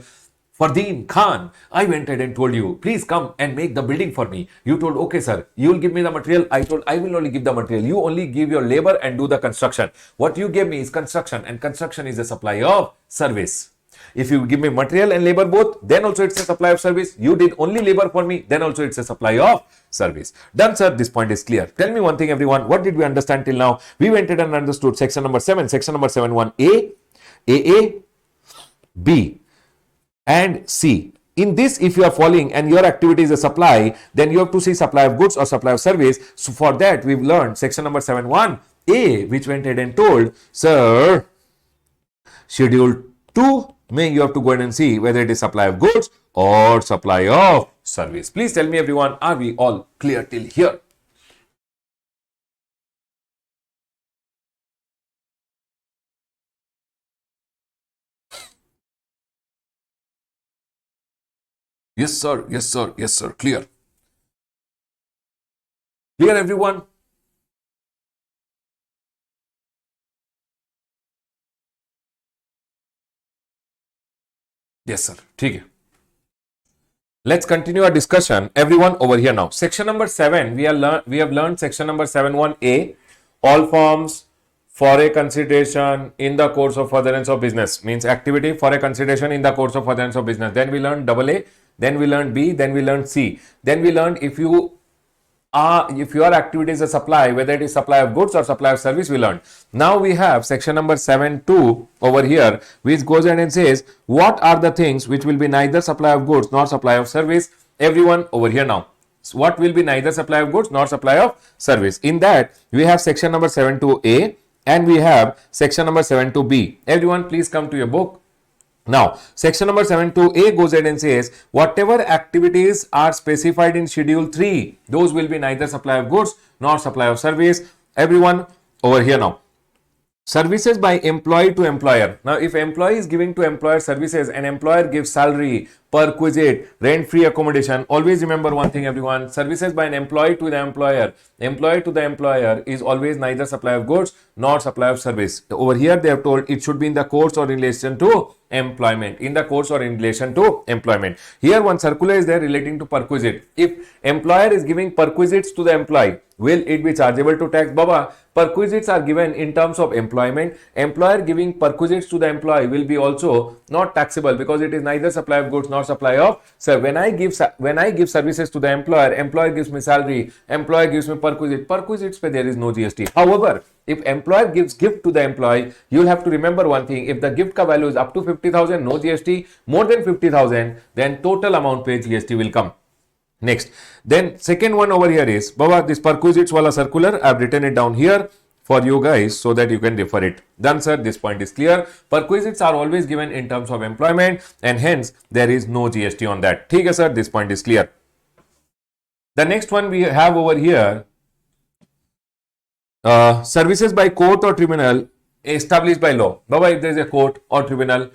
Fardeen Khan, I went ahead and told you, please come and make the building for me. You told, okay, sir, you will give me the material. I told, I will only give the material. You only give your labor and do the construction. What you gave me is construction, and construction is a supply of service. If you give me material and labor both, then also it's a supply of service. You did only labor for me, then also it's a supply of service. Done, sir. This point is clear. Tell me one thing, everyone. What did we understand till now? We went ahead and understood section number 7, section number 7.1a, AA, B, and C. In this, if you are following and your activity is a supply, then you have to see supply of goods or supply of service. So for that, we've learned section number 7.1a, which went ahead and told, sir, schedule 2, you have to go ahead and see whether it is supply of goods or supply of service. Please tell me, everyone, are we all clear till here? Yes, sir. Yes, sir. Yes, sir. Clear. Clear, everyone? Yes sir, ठीक है. Let's continue our discussion. Everyone over here now. Section number 7, we have learned section number 7.1a. All forms for a consideration in the course of furtherance of business, means activity for a consideration in the course of furtherance of business. Then we learned double A, then we learned B, then we learned C. Then we learned if your activity is a supply, whether it is supply of goods or supply of service, we learned. Now we have section number 7.2 over here, which goes ahead and says what are the things which will be neither supply of goods nor supply of service. Everyone over here now. So what will be neither supply of goods nor supply of service? In that we have section number 7.2a and we have section number 7.2b. Everyone please come to your book. Now, section number 7.2a goes ahead and says, whatever activities are specified in schedule 3, those will be neither supply of goods nor supply of service. Everyone over here now. Services by employee to employer. Now, if employee is giving to employer services and employer gives salary, perquisite, rent-free accommodation, always remember one thing everyone, services by an employee to the employer is always neither supply of goods nor supply of service. Over here they have told it should be in the course or in relation to employment. In the course or in relation to employment. Here one circular is there relating to perquisite. If employer is giving perquisites to the employee, will it be chargeable to tax? Baba, perquisites are given in terms of employment. Employer giving perquisites to the employee will be also not taxable because it is neither supply of goods nor supply of. So when I give services to the employer gives me salary, employer gives me perquisites pe there is no GST. However, if employer gives gift to the employee, you will have to remember one thing. If the gift ka value is up to 50,000, no GST. More than 50,000, then total amount pay GST will come. Next, then second one over here is, Baba, this perquisites wala circular, I have written it down here for you guys so that you can refer it. Done sir, this point is clear. Perquisites are always given in terms of employment and hence there is no GST on that. Okay sir, this point is clear. The next one we have over here, services by court or tribunal established by law. Baba, if there is a court or tribunal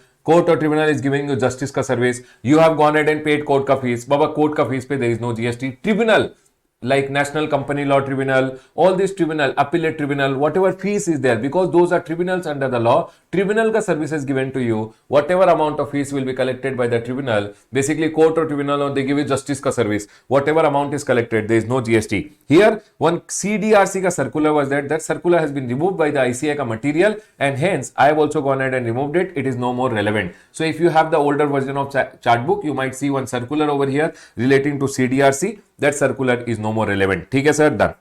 is giving you justice ka service, you have gone ahead and paid court ka fees. Baba, court ka fees pe there is no GST. Tribunal, like National Company Law Tribunal, all this tribunal, appellate tribunal, whatever fees is there, because those are tribunals under the law, tribunal ka services given to you, whatever amount of fees will be collected by the tribunal, basically court or tribunal, or they give you justice ka service, whatever amount is collected, there is no GST. Here, one CDRC ka circular was that circular has been removed by the ICA ka material and hence I have also gone ahead and removed it. It is no more relevant. So if you have the older version of chart book, you might see one circular over here relating to CDRC. That circular is no more relevant. Okay, sir, done.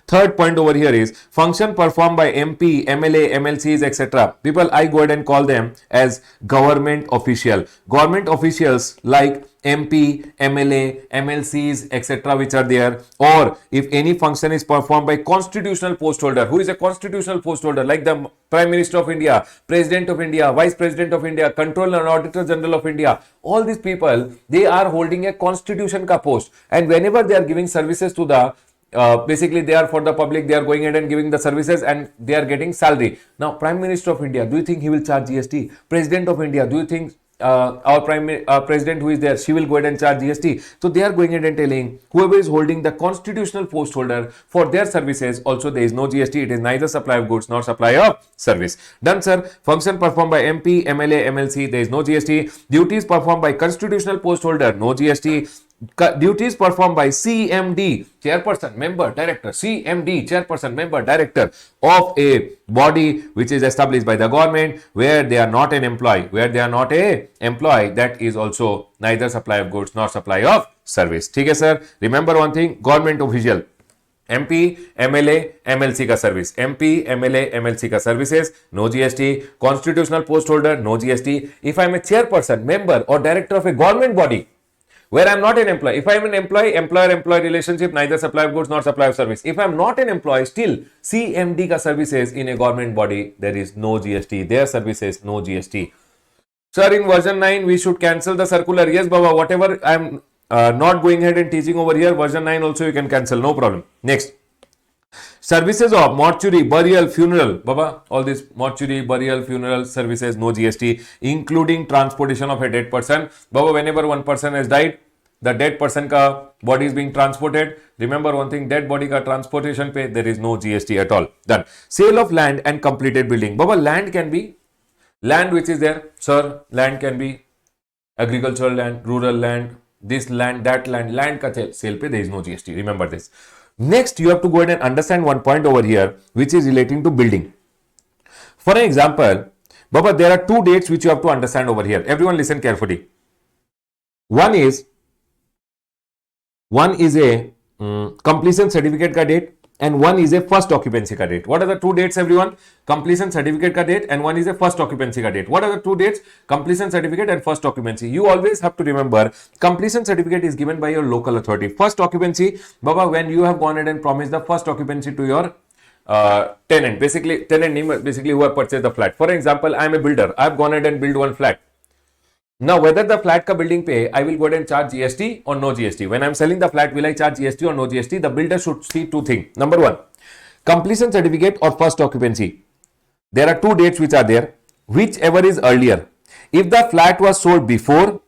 Third point over here is function performed by MP, MLA, MLCs, etc. People, I go ahead and call them as government official. Government officials like MP, MLA, MLCs, etc. which are there, or if any function is performed by constitutional post holder. Who is a constitutional post holder? Like the Prime Minister of India, President of India, Vice President of India, Controller and Auditor General of India. All these people, they are holding a constitution ka post, and whenever they are giving services to the basically they are for the public, they are going ahead and giving the services and they are getting salary. Now Prime Minister of India, do you think he will charge GST? President of India, do you think our president who is there, she will go ahead and charge GST? So they are going ahead and telling whoever is holding the constitutional post holder, for their services also there is no GST. It is neither supply of goods nor supply of service. Done sir. Function performed by MP, MLA, MLC, there is no GST. Duties performed by constitutional post holder, no GST. Duties performed by CMD, chairperson, member, director, CMD, chairperson, member, director of a body which is established by the government, where they are not an employee, that is also neither supply of goods nor supply of service. Okay sir, remember one thing, government official, MP, MLA, MLC ka service. MP, MLA, MLC ka services, no GST. Constitutional post holder, no GST. If I am a chairperson, member or director of a government body, where I am not an employee. If I am an employee, employer-employee relationship, neither supply of goods nor supply of service. If I am not an employee, still CMD ka services in a government body, there is no GST. Their services, no GST. Sir, in version 9, we should cancel the circular. Yes, Baba, whatever I am not going ahead and teaching over here, version 9 also you can cancel, no problem. Next. Services of mortuary, burial, funeral. Baba, all this mortuary, burial, funeral services, no GST, including transportation of a dead person. Baba, whenever one person has died, the dead person ka body is being transported. Remember one thing, dead body ka transportation pay, there is no GST at all. Done. Sale of land and completed building. Baba, land can be, land which is there, sir, land can be agricultural land, rural land, this land, that land ka sale pe there is no GST. Remember this. Next, you have to go ahead and understand one point over here, which is relating to building. For an example, Baba, there are two dates which you have to understand over here. Everyone listen carefully. One is a completion certificate ka date, and one is a first occupancy ka date. What are the two dates, everyone? Completion certificate ka date, and one is a first occupancy ka date. What are the two dates? Completion certificate and first occupancy. You always have to remember, completion certificate is given by your local authority. First occupancy, Baba, when you have gone ahead and promised the first occupancy to your tenant, basically who have purchased the flat. For example, I am a builder. I have gone ahead and built one flat. Now, whether the flat ka building pay, I will go ahead and charge GST or no GST. When I am selling the flat, will I charge GST or no GST? The builder should see two things. Number one, completion certificate or first occupancy. There are two dates which are there, whichever is earlier. If the flat was sold before,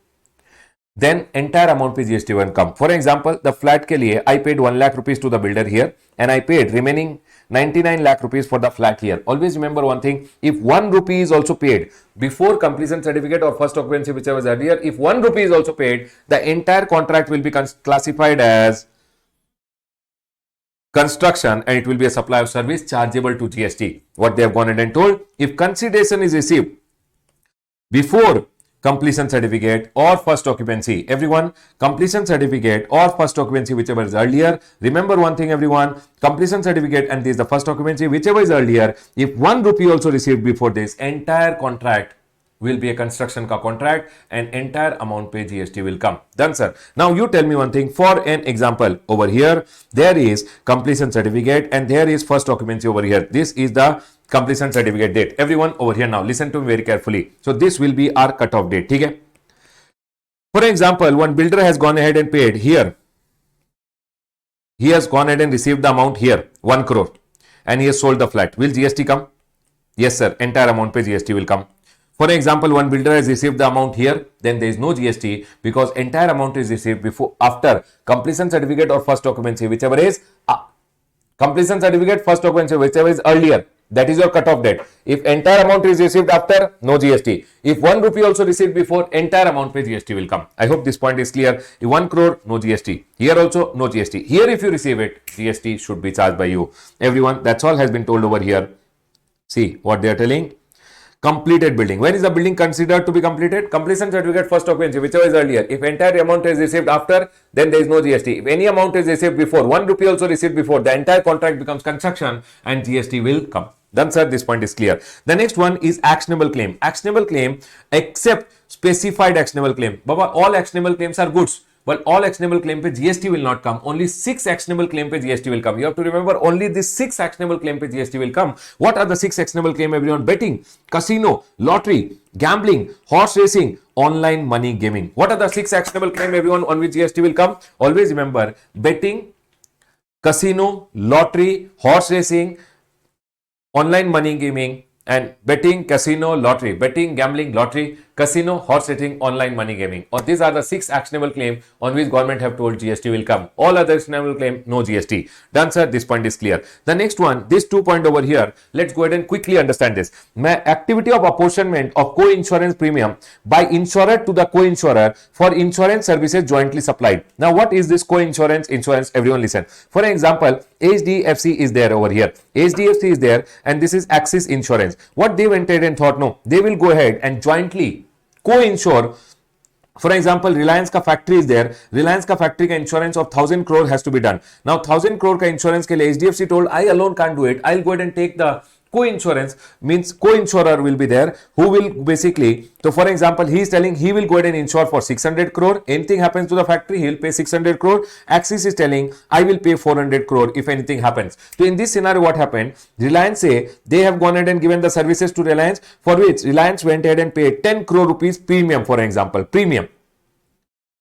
then entire amount पे GST will come. For example, the flat के लिए I paid 1 lakh rupees to the builder here, and I paid remaining 99 lakh rupees for the flat here. Always remember one thing, if 1 rupee is also paid before completion certificate or first occupancy, whichever was earlier, if 1 rupee is also paid, the entire contract will be classified as construction, and it will be a supply of service chargeable to GST. What they have gone ahead and told, if consideration is received before completion certificate or first occupancy, everyone, completion certificate or first occupancy, whichever is earlier. Remember one thing, everyone, completion certificate and this is the first occupancy, whichever is earlier. If 1 rupee also received before this, entire contract will be a construction ka contract and entire amount pay GST will come. Done, sir. Now you tell me one thing. For an example, over here there is completion certificate and there is first occupancy over here. This is the completion certificate date. Everyone over here, now listen to me very carefully. So this will be our cutoff date. Okay? For example, one builder has gone ahead and paid here. He has gone ahead and received the amount here, 1 crore, and he has sold the flat. Will GST come? Yes, sir. Entire amount pay GST will come. For example, one builder has received the amount here, then there is no GST because entire amount is received after completion certificate or first occupancy, whichever is completion certificate, first occupancy, whichever is earlier. That is your cutoff date. If entire amount is received after, no GST. If 1 rupee also received before, entire amount pay GST will come. I hope this point is clear. If 1 crore, no GST. Here also, no GST. Here if you receive it, GST should be charged by you. Everyone, that's all has been told over here. See what they are telling. Completed building. When is the building considered to be completed? Completion certificate, first occupancy, whichever is earlier. If entire amount is received after, then there is no GST. If any amount is received before, 1 rupee also received before, the entire contract becomes construction and GST will come. Done, sir. This point is clear. The next one is actionable claim. Actionable claim except specified actionable claim. Baba, all actionable claims are goods. But all actionable claim pe GST will not come. Only 6 actionable claim pe GST will come. You have to remember only this 6 actionable claim pe GST will come. What are the 6 actionable claim, everyone? Betting, casino, lottery, gambling, horse racing, online money gaming. What are the 6 actionable claim, everyone, on which GST will come? Always remember betting, casino, lottery, horse racing, online money gaming, and betting, casino, lottery. Betting, gambling, lottery, casino, horse racing, online money gaming. Or these are the 6 actionable claims on which government have told GST will come. All other actionable claim, no GST. Done, sir. This point is clear. The next one, this 2 point over here, let's go ahead and quickly understand this. Activity of apportionment of co-insurance premium by insurer to the co-insurer for insurance services jointly supplied. Now, what is this co-insurance? Insurance, everyone listen. For example, HDFC is there over here. HDFC is there and this is Axis Insurance. What they went ahead and thought, no, they will go ahead and jointly co-insure. For example, Reliance ka factory is there. Reliance ka factory ka insurance of 1000 crore has to be done. Now 1000 crore ka insurance ke liye HDFC told, I alone can't do it. I'll go ahead and take the co-insurance, means co-insurer will be there who will basically, so for example, he is telling he will go ahead and insure for 600 crore. Anything happens to the factory, he will pay 600 crore. Axis is telling I will pay 400 crore if anything happens. So in this scenario, what happened? Reliance say they have gone ahead and given the services to Reliance, for which Reliance went ahead and paid 10 crore rupees premium, for example, premium.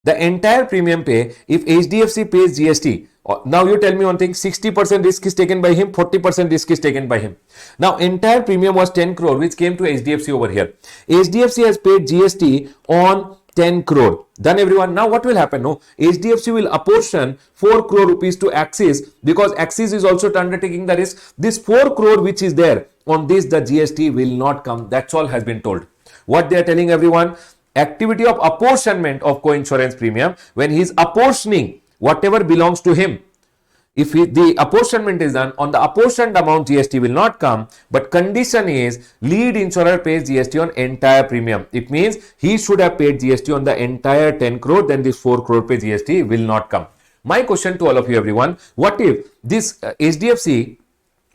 The entire premium pay, if HDFC pays GST, now you tell me one thing, 60% risk is taken by him, 40% risk is taken by him. Now entire premium was 10 crore which came to HDFC over here. HDFC has paid GST on 10 crore. Done, everyone. Now what will happen? No, HDFC will apportion 4 crore rupees to Axis because Axis is also undertaking the risk. This 4 crore which is there, on this the GST will not come. That's all has been told. What they are telling, everyone, activity of apportionment of co-insurance premium, when he is apportioning whatever belongs to him. If the apportionment is done, on the apportioned amount GST will not come, but condition is lead insurer pays GST on entire premium. It means he should have paid GST on the entire 10 crore, then this 4 crore pay GST will not come. My question to all of you everyone, what if this HDFC,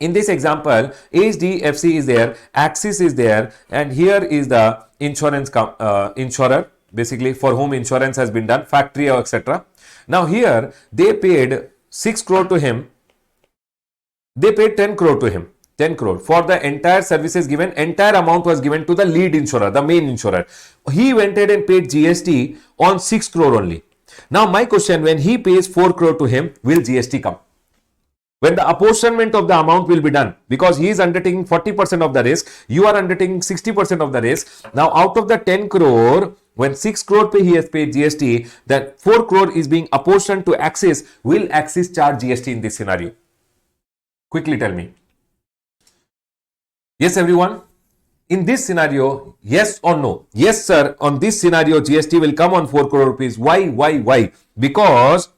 in this example, HDFC is there, Axis is there, and here is the insurance insurer, basically for whom insurance has been done, factory or etc. Now here they paid 6 crore to him, they paid 10 crore to him, 10 crore for the entire services given, entire amount was given to the lead insurer, the main insurer. He went ahead and paid GST on 6 crore only. Now my question, when he pays 4 crore to him, will GST come? When the apportionment of the amount will be done, because he is undertaking 40% of the risk, you are undertaking 60% of the risk. Now out of the 10 crore, when 6 crore pay he has paid GST, that 4 crore is being apportioned to Axis. Will Axis charge GST in this scenario? Quickly tell me. Yes, everyone. In this scenario, yes or no? Yes, sir. On this scenario, GST will come on 4 crore rupees. Why? Because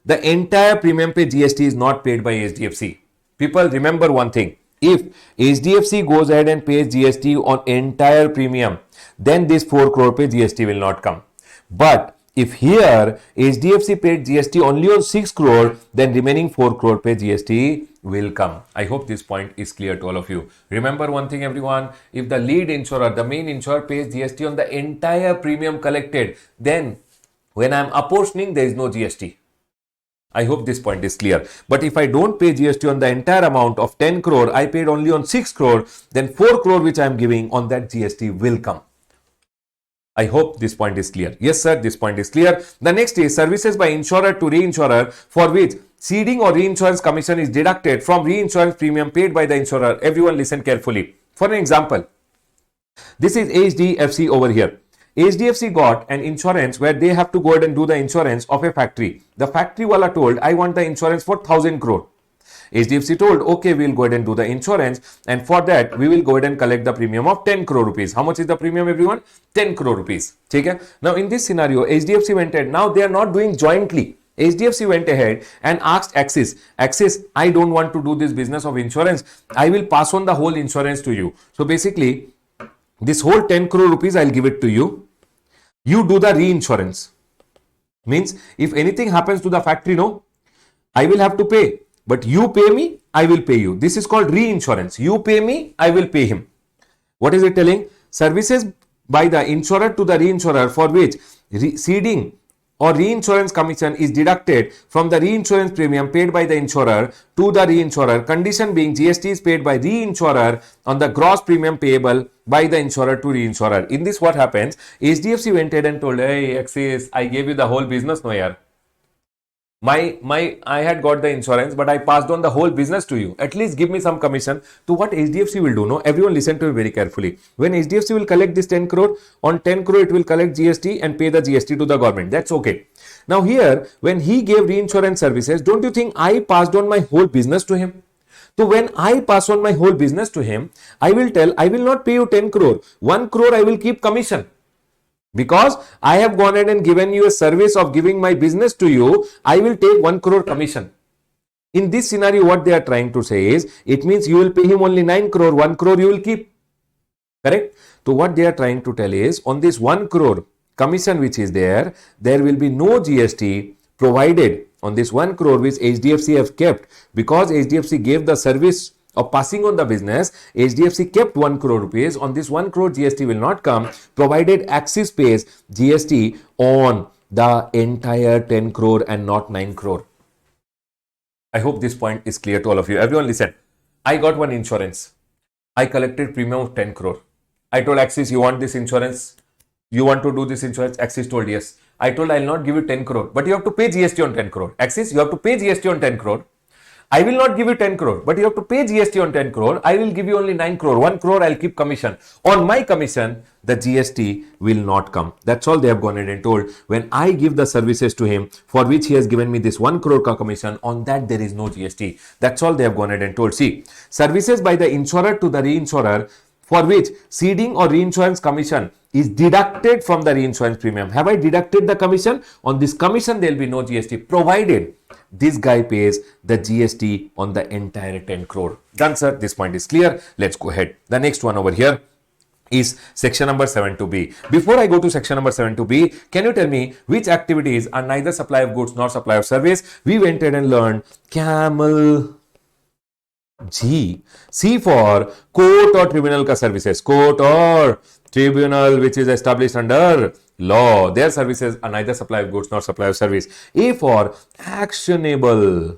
the entire premium pay GST is not paid by HDFC. People remember one thing. If HDFC goes ahead and pays GST on entire premium, then this 4 crore pay GST will not come. But if here HDFC paid GST only on 6 crore, then remaining 4 crore pay GST will come. I hope this point is clear to all of you. Remember one thing everyone, if the lead insurer, the main insurer pays GST on the entire premium collected, then when I am apportioning, there is no GST. I hope this point is clear. But if I don't pay GST on the entire amount of 10 crore, I paid only on 6 crore, then 4 crore which I am giving on that GST will come. I hope this point is clear. Yes, sir, this point is clear. The next is services by insurer to reinsurer for which ceding or reinsurance commission is deducted from reinsurance premium paid by the insurer. Everyone listen carefully. For an example, this is HDFC over here. HDFC got an insurance where they have to go ahead and do the insurance of a factory. The factory wala told, I want the insurance for 1000 crore. HDFC told, okay, we will go ahead and do the insurance, and for that we will go ahead and collect the premium of 10 crore rupees. How much is the premium, everyone? 10 crore rupees. Okay? Now in this scenario, HDFC went ahead. Now they are not doing jointly. HDFC went ahead and asked Axis, I don't want to do this business of insurance. I will pass on the whole insurance to you. So basically, this whole 10 crore rupees, I'll give it to you. You do the reinsurance. Means if anything happens to the factory, no, I will have to pay. But you pay me, I will pay you. This is called reinsurance. You pay me, I will pay him. What is it telling? Services by the insurer to the reinsurer for which ceding or reinsurance commission is deducted from the reinsurance premium paid by the insurer to the reinsurer, condition being GST is paid by reinsurer on the gross premium payable by the insurer to reinsurer. In this, what happens? HDFC went ahead and told, hey, Axis, I gave you the whole business, no yaar. I had got the insurance, but I passed on the whole business to you. At least give me some commission. So what HDFC will do, no? Everyone listen to me very carefully. When HDFC will collect this 10 crore, on 10 crore it will collect GST and pay the GST to the government. That's okay. Now here, when he gave reinsurance services, don't you think I passed on my whole business to him? So when I pass on my whole business to him, I will tell, I will not pay you 10 crore. 1 crore I will keep commission. Because I have gone ahead and given you a service of giving my business to you, I will take 1 crore commission. In this scenario, what they are trying to say is, it means you will pay him only 9 crore, 1 crore you will keep. Correct? So what they are trying to tell is, on this 1 crore commission which is there, there will be no GST provided on this 1 crore which HDFC have kept. Because HDFC gave the service of passing on the business, HDFC kept 1 crore rupees. On this 1 crore GST will not come, provided Axis pays GST on the entire 10 crore and not 9 crore. I hope this point is clear to all of you. Everyone listen. I got one insurance. I collected premium of 10 crore. I told Axis, you want this insurance? You want to do this insurance? Axis told yes. I told I will not give you 10 crore, but you have to pay GST on 10 crore. Axis, you have to pay GST on 10 crore. I will not give you 10 crore, but you have to pay GST on 10 crore. I will give you only 9 crore. 1 crore I'll keep commission. On my commission, the GST will not come. That's all they have gone in and told. When I give the services to him, for which he has given me this 1 crore commission, on that there is no GST. That's all they have gone in and told. See, services by the insurer to the reinsurer for which ceding or reinsurance commission is deducted from the reinsurance premium. Have I deducted the commission? On this commission, there will be no GST, provided this guy pays the GST on the entire 10 crore. Done, sir. This point is clear. Let's go ahead. The next one over here is section number 7(2)(b). Before I go to section number 7(2)(b), can you tell me which activities are neither supply of goods nor supply of service? We went ahead and learned camel G. C for court or tribunal ka services. Court or tribunal which is established under law. Their services are neither supply of goods nor supply of service. A for actionable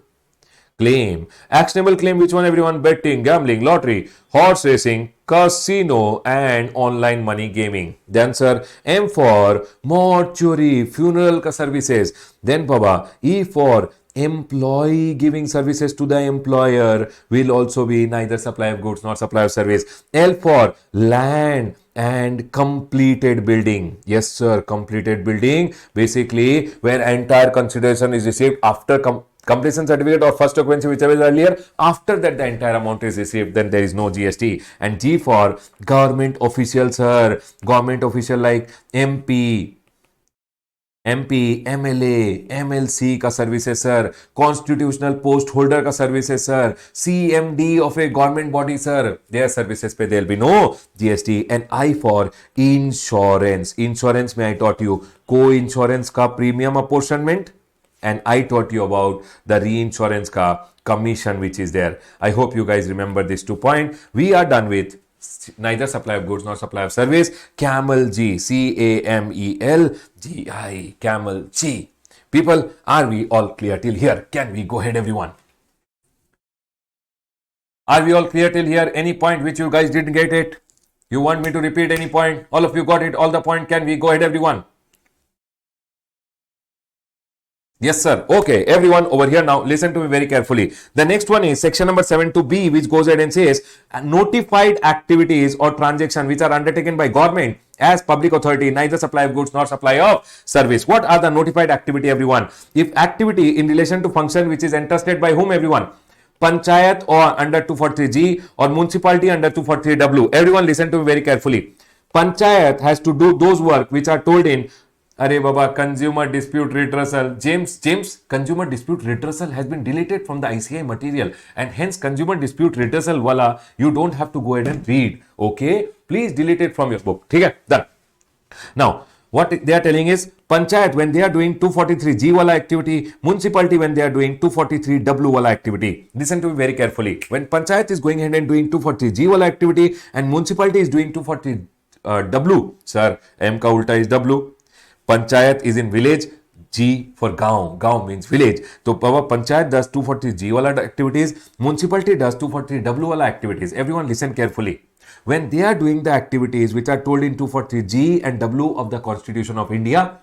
claim. Actionable claim, which one everyone? Betting, gambling, lottery, horse racing, casino and online money gaming. Then sir, M for mortuary, funeral ka services. Then baba, E for employee giving services to the employer will also be neither supply of goods nor supply of service. L for land and completed building. Yes sir, completed building, basically where entire consideration is received after completion certificate or first occupancy, whichever is earlier. After that the entire amount is received, then there is no GST. And G for government official, sir. Government official like MP, MLA, MLC का services sir, constitutional post holder का services sir, CMD of a government body sir, their services पे there will be no GST. And I for insurance. Insurance में I taught you co-insurance का premium apportionment, and I taught you about the reinsurance ka commission which is there. I hope you guys remember these 2 points. We are done with neither supply of goods nor supply of service. Camel G, CAMELGI, camel G. People, are we all clear till here? Can we go ahead, everyone? Are we all clear till here? Any point which you guys didn't get it? You want me to repeat any point? All of you got it, all the point. Can we go ahead, everyone? Yes, sir. Okay, everyone over here now, listen to me very carefully. The next one is section number 7(2)(b), which goes ahead and says notified activities or transactions which are undertaken by government as public authority, neither supply of goods nor supply of service. What are the notified activity, everyone? If activity in relation to function which is entrusted by whom, everyone? Panchayat or under 243G or municipality under 243W. Everyone listen to me very carefully. Panchayat has to do those work which are told in Arey Baba, consumer dispute redressal. James, consumer dispute redressal has been deleted from the ICI material, and hence consumer dispute redressal wala, you don't have to go ahead and read. Okay, please delete it from your book. Okay, done. Now, what they are telling is Panchayat when they are doing 243G wala activity, municipality when they are doing 243W wala activity. Listen to me very carefully. When Panchayat is going ahead and doing 243G wala activity and municipality is doing 240W, sir, M ka ulta is W. Panchayat is in village, G for gaon. Gaon means village. So, Panchayat does 240G wala activities, municipality does 240W wala activities. Everyone listen carefully. When they are doing the activities which are told in 240G and W of the Constitution of India,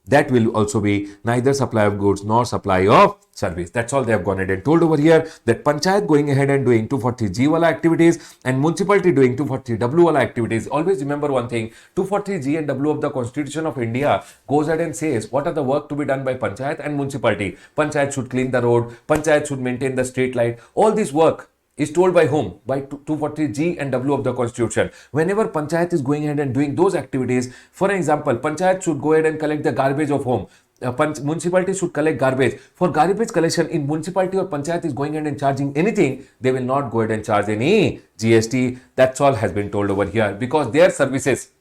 that will also be neither supply of goods nor supply of service. That's all they have gone ahead and told over here, that Panchayat going ahead and doing 240G wala activities and municipality doing 240W wala activities. Always remember one thing, 240G and W of the Constitution of India goes ahead and says what are the work to be done by Panchayat and municipality. Panchayat should clean the road, Panchayat should maintain the street light. All this work is told by whom? By 240G and W of the Constitution. Whenever Panchayat is going ahead and doing those activities, for example, Panchayat should go ahead and collect the garbage of home. Municipality should collect garbage. For garbage collection, in municipality or Panchayat is going ahead and charging anything, they will not go ahead and charge any GST. That's all has been told over here, because their services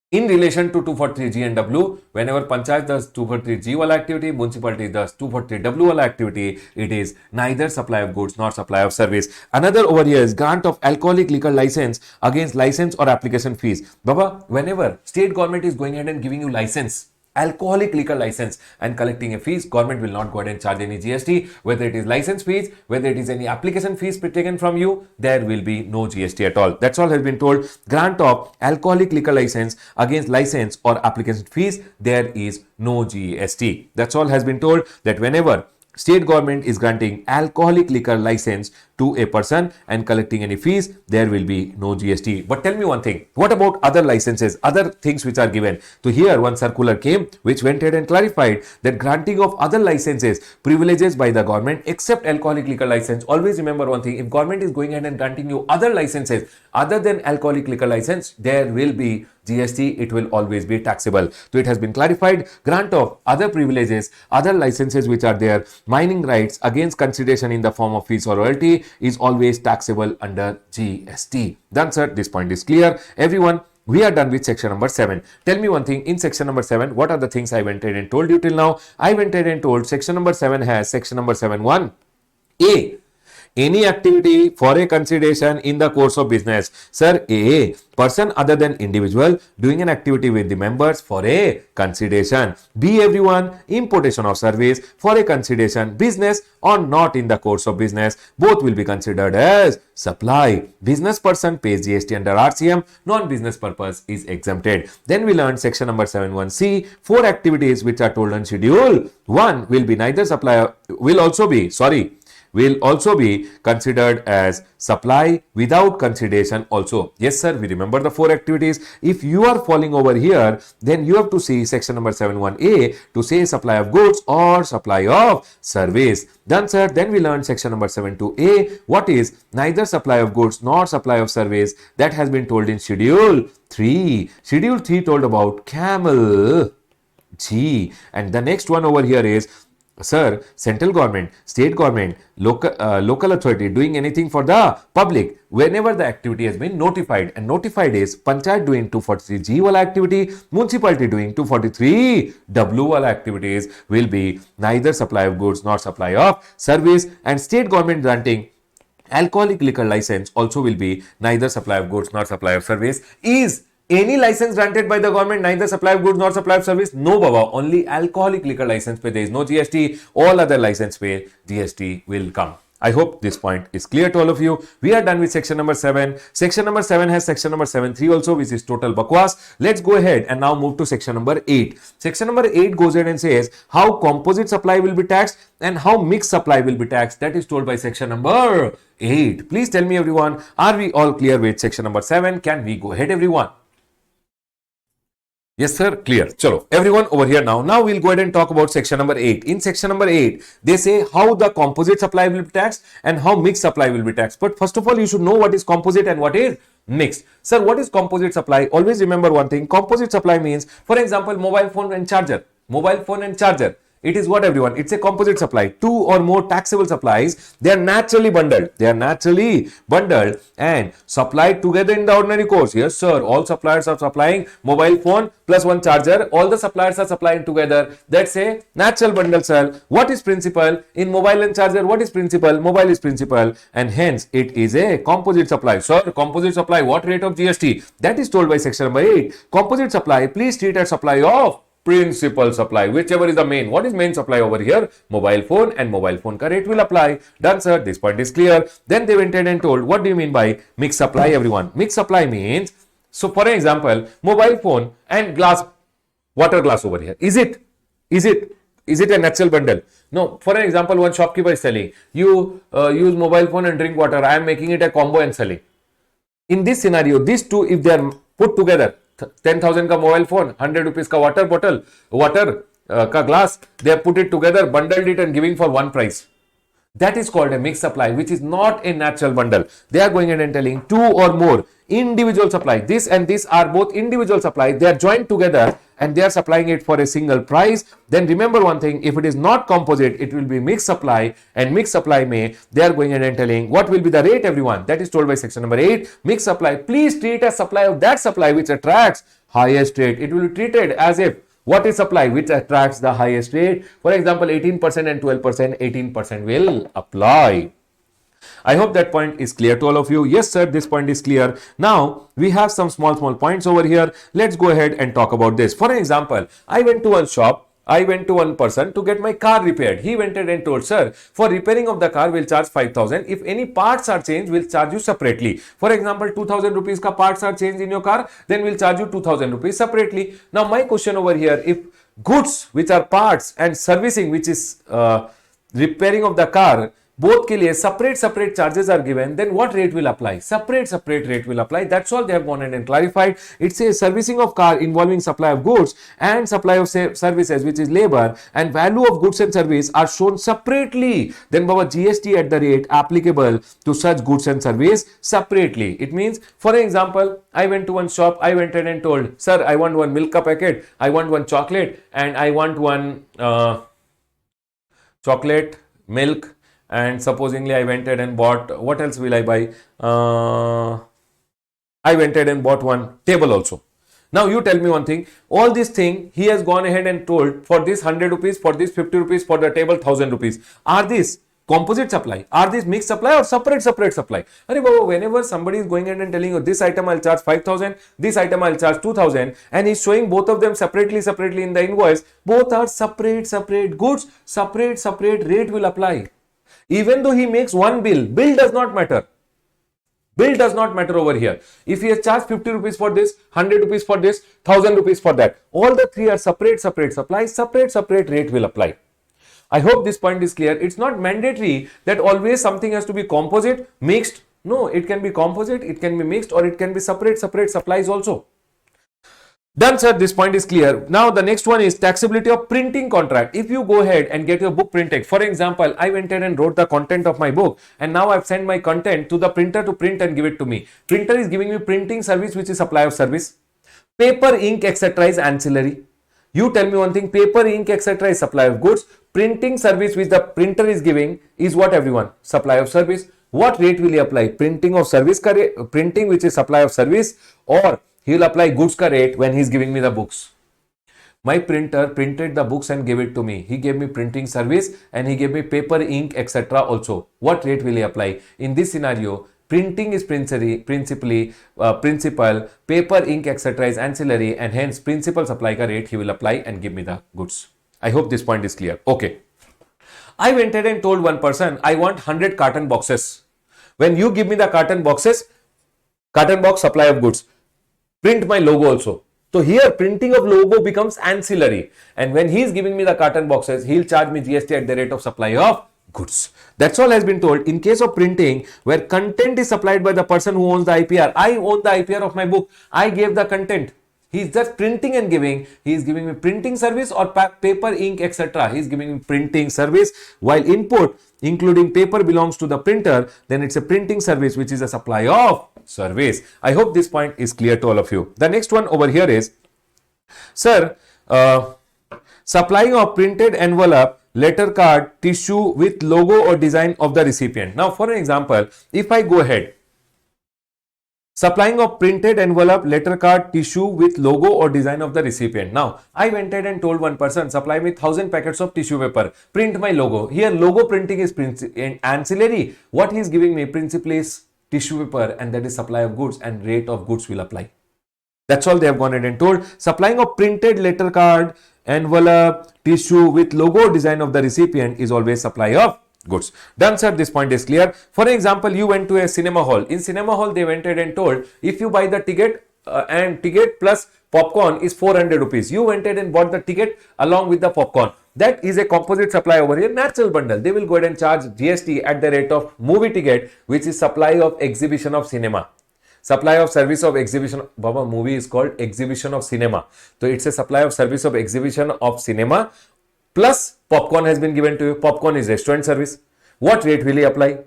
in relation to 243G and W, whenever Panchayat does 243G wala activity, municipality does 243W wala activity, it is neither supply of goods nor supply of service. Another over here is grant of alcoholic liquor license against license or application fees. Baba, whenever state government is going ahead and giving you license, alcoholic liquor license and collecting a fees, government will not go ahead and charge any GST. Whether it is license fees, whether it is any application fees taken from you, there will be no GST at all. That's all has been told. Grant of alcoholic liquor license against license or application fees, there is no GST. That's all has been told, that whenever state government is granting alcoholic liquor license to a person and collecting any fees, there will be no GST. But tell me one thing, what about other licenses, other things which are given? So here one circular came which went ahead and clarified that granting of other licenses, privileges by the government except alcoholic liquor license. Always remember one thing, if government is going ahead and granting you other licenses other than alcoholic liquor license, there will be GST, it will always be taxable. So it has been clarified, grant of other privileges, other licenses which are there, mining rights against consideration in the form of fees or royalty is always taxable under GST. Done, sir. This point is clear. Everyone, we are done with section number 7. Tell me one thing, in section number 7, what are the things I went ahead and told you till now? I went ahead and told section number 7 has section number 7.1. A. Any activity for a consideration in the course of business. Sir, A. Person other than individual doing an activity with the members for a consideration. B. Everyone. Importation of service for a consideration. Business or not in the course of business. Both will be considered as supply. Business person pays GST under RCM. Non-business purpose is exempted. Then we learned section number 7.1c. 4 activities which are told on schedule 1 will be neither supply, will also be considered as supply without consideration also. Yes, sir, we remember the 4 activities. If you are falling over here, then you have to see section number 7.1a to say supply of goods or supply of service. Done, sir. Then we learned section number 7.2a. What is neither supply of goods nor supply of service? That has been told in schedule 3. Schedule 3 told about camel. G. And the next one over here is, sir, central government, state government, local authority doing anything for the public whenever the activity has been notified, and notified is panchayat doing 243G wala activity, municipality doing 243W wala activities will be neither supply of goods nor supply of service, and state government granting alcoholic liquor license also will be neither supply of goods nor supply of service. Is any license granted by the government neither supply of goods nor supply of service? No, Baba. Only alcoholic liquor license pe there is no GST. All other license pe GST will come. I hope this point is clear to all of you. We are done with section number 7. Section number 7 has section number 7.3 also, which is total bakwas. Let's go ahead and now move to section number 8. Section number 8 goes ahead and says how composite supply will be taxed and how mixed supply will be taxed. That is told by section number 8. Please tell me, everyone, are we all clear with section number 7? Can we go ahead, everyone? Yes, sir. Clear. Chalo. Everyone over here now. Now we'll go ahead and talk about section number 8. In section number 8, they say how the composite supply will be taxed and how mixed supply will be taxed. But first of all, you should know what is composite and what is mixed. Sir, what is composite supply? Always remember one thing. Composite supply means, for example, mobile phone and charger. Mobile phone and charger. It is what, everyone? It's a composite supply. 2 or more taxable supplies, they are naturally bundled. And supplied together in the ordinary course. Yes, sir. All suppliers are supplying mobile phone plus one charger. All the suppliers are supplying together. That's a natural bundle, sir. What is principal? In mobile and charger, what is principal? Mobile is principal. And hence, it is a composite supply. Sir, composite supply, what rate of GST? That is told by section number 8. Composite supply, please treat as supply of principal supply, whichever is the main. What is main supply over here? Mobile phone, and mobile phone ka rate will apply. Done, sir. This point is clear. Then they went ahead and told, what do you mean by mixed supply, everyone? Mixed supply means, so for example, mobile phone and glass, water glass over here. Is it a natural bundle? No. For example, one shopkeeper is selling, you use mobile phone and drink water. I am making it a combo and selling. In this scenario, these two, if they are put together, 10,000 ka mobile phone, 100 rupees ka water bottle, ka glass, they have put it together, bundled it and giving for one price. That is called a mixed supply, which is not a natural bundle. They are going in and telling 2 or more individual supply. This and this are both individual supply. They are joined together and they are supplying it for a single price. Then remember one thing, if it is not composite, it will be mixed supply, and mixed supply they are going in and telling what will be the rate, everyone. That is told by section number 8. Mixed supply, please treat as supply of that supply which attracts highest rate. It will be treated as if what is supply which attracts the highest rate. For example, 18% and 12%, 18% will apply. I hope that point is clear to all of you. Yes, sir, this point is clear. Now, we have some small points over here. Let's go ahead and talk about this. For example, I went to one shop. I went to one person to get my car repaired. He went and told, sir, for repairing of the car, we'll charge 5,000. If any parts are changed, we'll charge you separately. For example, 2,000 rupees ka parts are changed in your car, then we'll charge you 2,000 rupees separately. Now, my question over here, if goods which are parts and servicing which is repairing of the car, both के लिए separate charges are given, then what rate will apply? Separate rate will apply. That's all they have gone and clarified. It says servicing of car involving supply of goods and supply of services, which is labor, and value of goods and service are shown separately. Then Baba GST at the rate applicable to such goods and service separately. It means, for example, I went to one shop, I went in and told, sir, I want one milk packet, I want one chocolate, and I want one chocolate, milk, and supposingly I went ahead and bought, what else will I buy? I went ahead and bought one table also. Now you tell me one thing, all this thing he has gone ahead and told, for this 100 rupees, for this 50 rupees, for the table 1000 rupees. Are these composite supply? Are these mixed supply or separate supply? Arey Baba, whenever somebody is going ahead and telling you this item I'll charge 5000, this item I'll charge 2000, and he's showing both of them separately in the invoice, both are separate goods, separate rate will apply. Even though he makes one bill does not matter. Bill does not matter over here. If he has charged 50 rupees for this, 100 rupees for this, 1000 rupees for that, all the three are separate supply, separate rate will apply. I hope this point is clear. It's not mandatory that always something has to be composite, mixed. No, it can be composite, it can be mixed, or it can be separate supplies also. Done, sir. This point is clear. Now, the next one is taxability of printing contract. If you go ahead and get your book printed, for example, I went ahead and wrote the content of my book, and now I've sent my content to the printer to print and give it to me. Printer is giving me printing service, which is supply of service. Paper, ink, etc. is ancillary. You tell me one thing, paper, ink, etc. is supply of goods. Printing service which the printer is giving is what, everyone? Supply of service. What rate will he apply? Printing of service, printing which is supply of service, or he will apply goods ka rate when he is giving me the books. My printer printed the books and gave it to me. He gave me printing service and he gave me paper, ink, etc. also. What rate will he apply? In this scenario, printing is principal, paper, ink, etc. is ancillary, and hence principal supply ka rate he will apply and give me the goods. I hope this point is clear. Okay. I went ahead and told one person, I want 100 carton boxes. When you give me the carton boxes, carton box supply of goods, print my logo also. So here printing of logo becomes ancillary, and when he is giving me the carton boxes, he'll charge me GST at the rate of supply of goods. That's all has been told. In case of printing, where content is supplied by the person who owns the IPR, I own the IPR of my book, I gave the content. He's just printing and giving. He is giving me printing service or paper, ink, etc. He is giving me printing service, while input including paper belongs to the printer. Then it's a printing service which is a supply of service. I hope this point is clear to all of you. The next one over here is, sir, supplying of printed envelope, letter card, tissue with logo or design of the recipient. Now, for an example, if I go ahead, supplying of printed envelope, letter card, tissue with logo or design of the recipient. Now, I went ahead and told one person, supply me 1000 packets of tissue paper, print my logo. Here, logo printing is ancillary. What he is giving me principally is tissue paper, and that is supply of goods, and rate of goods will apply. That's all they have gone ahead and told. Supplying of printed letter card, envelope, tissue with logo design of the recipient is always supply of goods. Done, sir. This point is clear. For example, you went to a cinema hall. In cinema hall, they went ahead and told, if you buy the ticket and ticket plus popcorn is 400 rupees. You went ahead and bought the ticket along with the popcorn. That is a composite supply over here, natural bundle. They will go ahead and charge GST at the rate of movie ticket, which is supply of exhibition of cinema. Supply of service of exhibition. Baba, movie is called exhibition of cinema. So it's a supply of service of exhibition of cinema, plus popcorn has been given to you. Popcorn is restaurant service. What rate will he apply?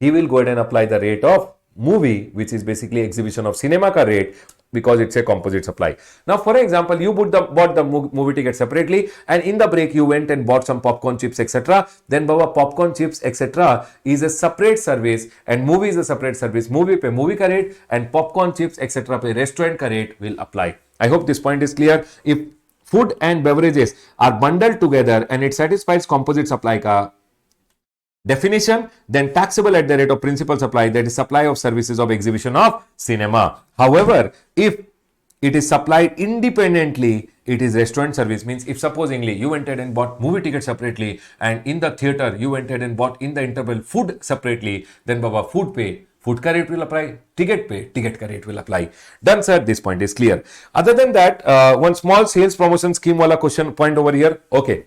He will go ahead and apply the rate of movie, which is basically exhibition of cinema ka rate, because it's a composite supply. Now, for example, you bought the movie ticket separately, and in the break you went and bought some popcorn chips, etc. Then Baba, popcorn chips, etc. is a separate service, and movie is a separate service. Movie pe movie ka rate, and popcorn chips, etc. pe restaurant ka rate will apply. I hope this point is clear. If food and beverages are bundled together and it satisfies composite supply ka definition, then taxable at the rate of principal supply, that is supply of services of exhibition of cinema. However, if it is supplied independently, it is restaurant service. Means if supposingly you went ahead and bought movie ticket separately, and in the theater you went ahead and bought in the interval food separately, then Baba, food pay, food ka rate will apply, ticket pay, ticket ka rate will apply. Done, sir. This point is clear. Other than that, one small sales promotion scheme wala question point over here. Okay.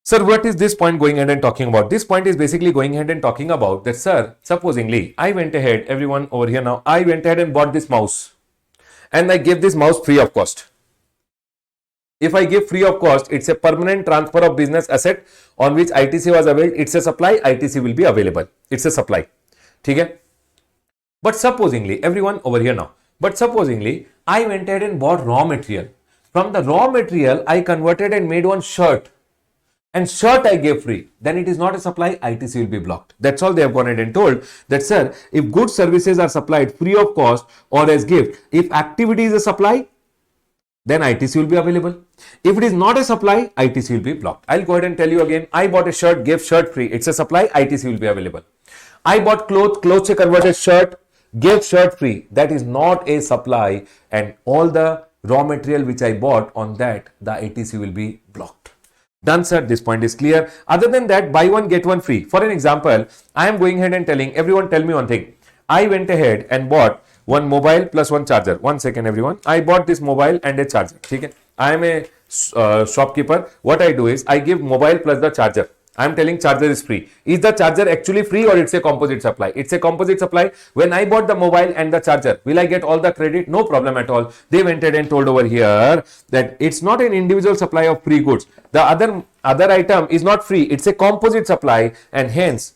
Sir, what is this point going ahead and talking about? This point is basically going ahead and talking about that, sir, supposingly, I went ahead, everyone over here now, I went ahead and bought this mouse and I gave this mouse free of cost. If I give free of cost, it's a permanent transfer of business asset on which ITC was available. It's a supply, ITC will be available. It's a supply. Okay? But supposingly, everyone over here now, but supposingly, I went ahead and bought raw material. From the raw material, I converted and made one shirt. And shirt I gave free, then it is not a supply, ITC will be blocked. That's all they have gone ahead and told that, sir, if goods services are supplied free of cost or as gift, if activity is a supply, then ITC will be available. If it is not a supply, ITC will be blocked. I'll go ahead and tell you again. I bought a shirt, gave shirt free. It's a supply, ITC will be available. I bought clothes se converted shirt, gave shirt free. That is not a supply, and all the raw material which I bought on that, the ITC will be blocked. Done, sir. This point is clear. Other than that, buy one, get one free. For an example, I am going ahead and telling everyone, tell me one thing. I went ahead and bought one mobile plus one charger. 1 second, everyone. I bought this mobile and a charger. Okay? I am a shopkeeper. What I do is I give mobile plus the charger. I am telling charger is free. Is the charger actually free or it's a composite supply? It's a composite supply. When I bought the mobile and the charger, will I get all the credit? No problem at all. They went ahead and told over here that it's not an individual supply of free goods. The other item is not free. It's a composite supply, and hence,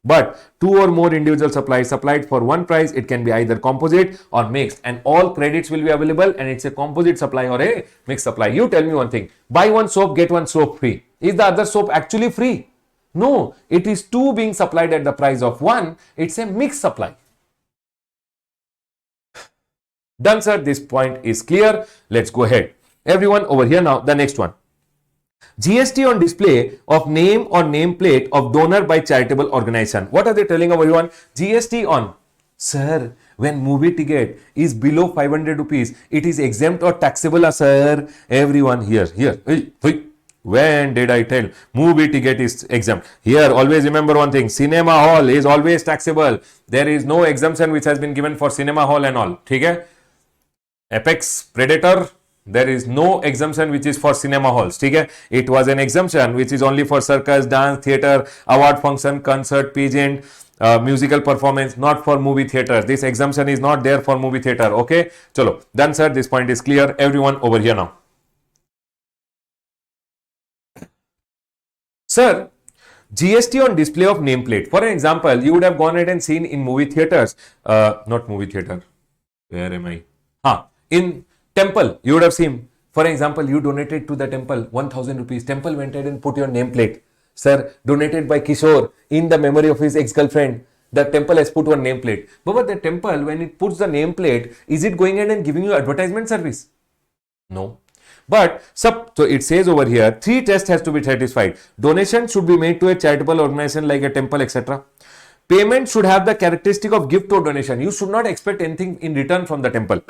but two or more individual supplies supplied for one price, it can be either composite or mixed, and all credits will be available, and it's a composite supply or a mixed supply. You tell me one thing. Buy one soap, get one soap free. Is the other soap actually free? No, it is two being supplied at the price of one. It's a mixed supply. Done, sir. This point is clear. Let's go ahead. Everyone over here now, the next one. GST on display of name or nameplate of donor by charitable organization. What are they telling everyone? GST on. Sir, when movie ticket is below 500 rupees, it is exempt or taxable, sir. Everyone here. When did I tell movie ticket is exempt? Here, always remember one thing. Cinema hall is always taxable. There is no exemption which has been given for cinema hall and all. Okay? Apex Predator, there is no exemption which is for cinema halls. Okay? It was an exemption which is only for circus, dance, theatre, award function, concert, pageant, musical performance, not for movie theatre. This exemption is not there for movie theatre. Okay? Chalo. Done, sir. This point is clear. Everyone over here now. Sir, GST on display of nameplate. For an example, you would have gone ahead and seen in movie theatres, not movie theatre. Where am I? In temple, you would have seen, for example, you donated to the temple 1000 rupees. Temple went ahead and put your nameplate. Sir, donated by Kishore in the memory of his ex-girlfriend. The temple has put one nameplate. But the temple, when it puts the nameplate, is it going ahead and giving you advertisement service? No. But so it says over here, 3 tests has to be satisfied. Donation should be made to a charitable organization like a temple, etc. Payment should have the characteristic of gift or donation. You should not expect anything in return from the temple.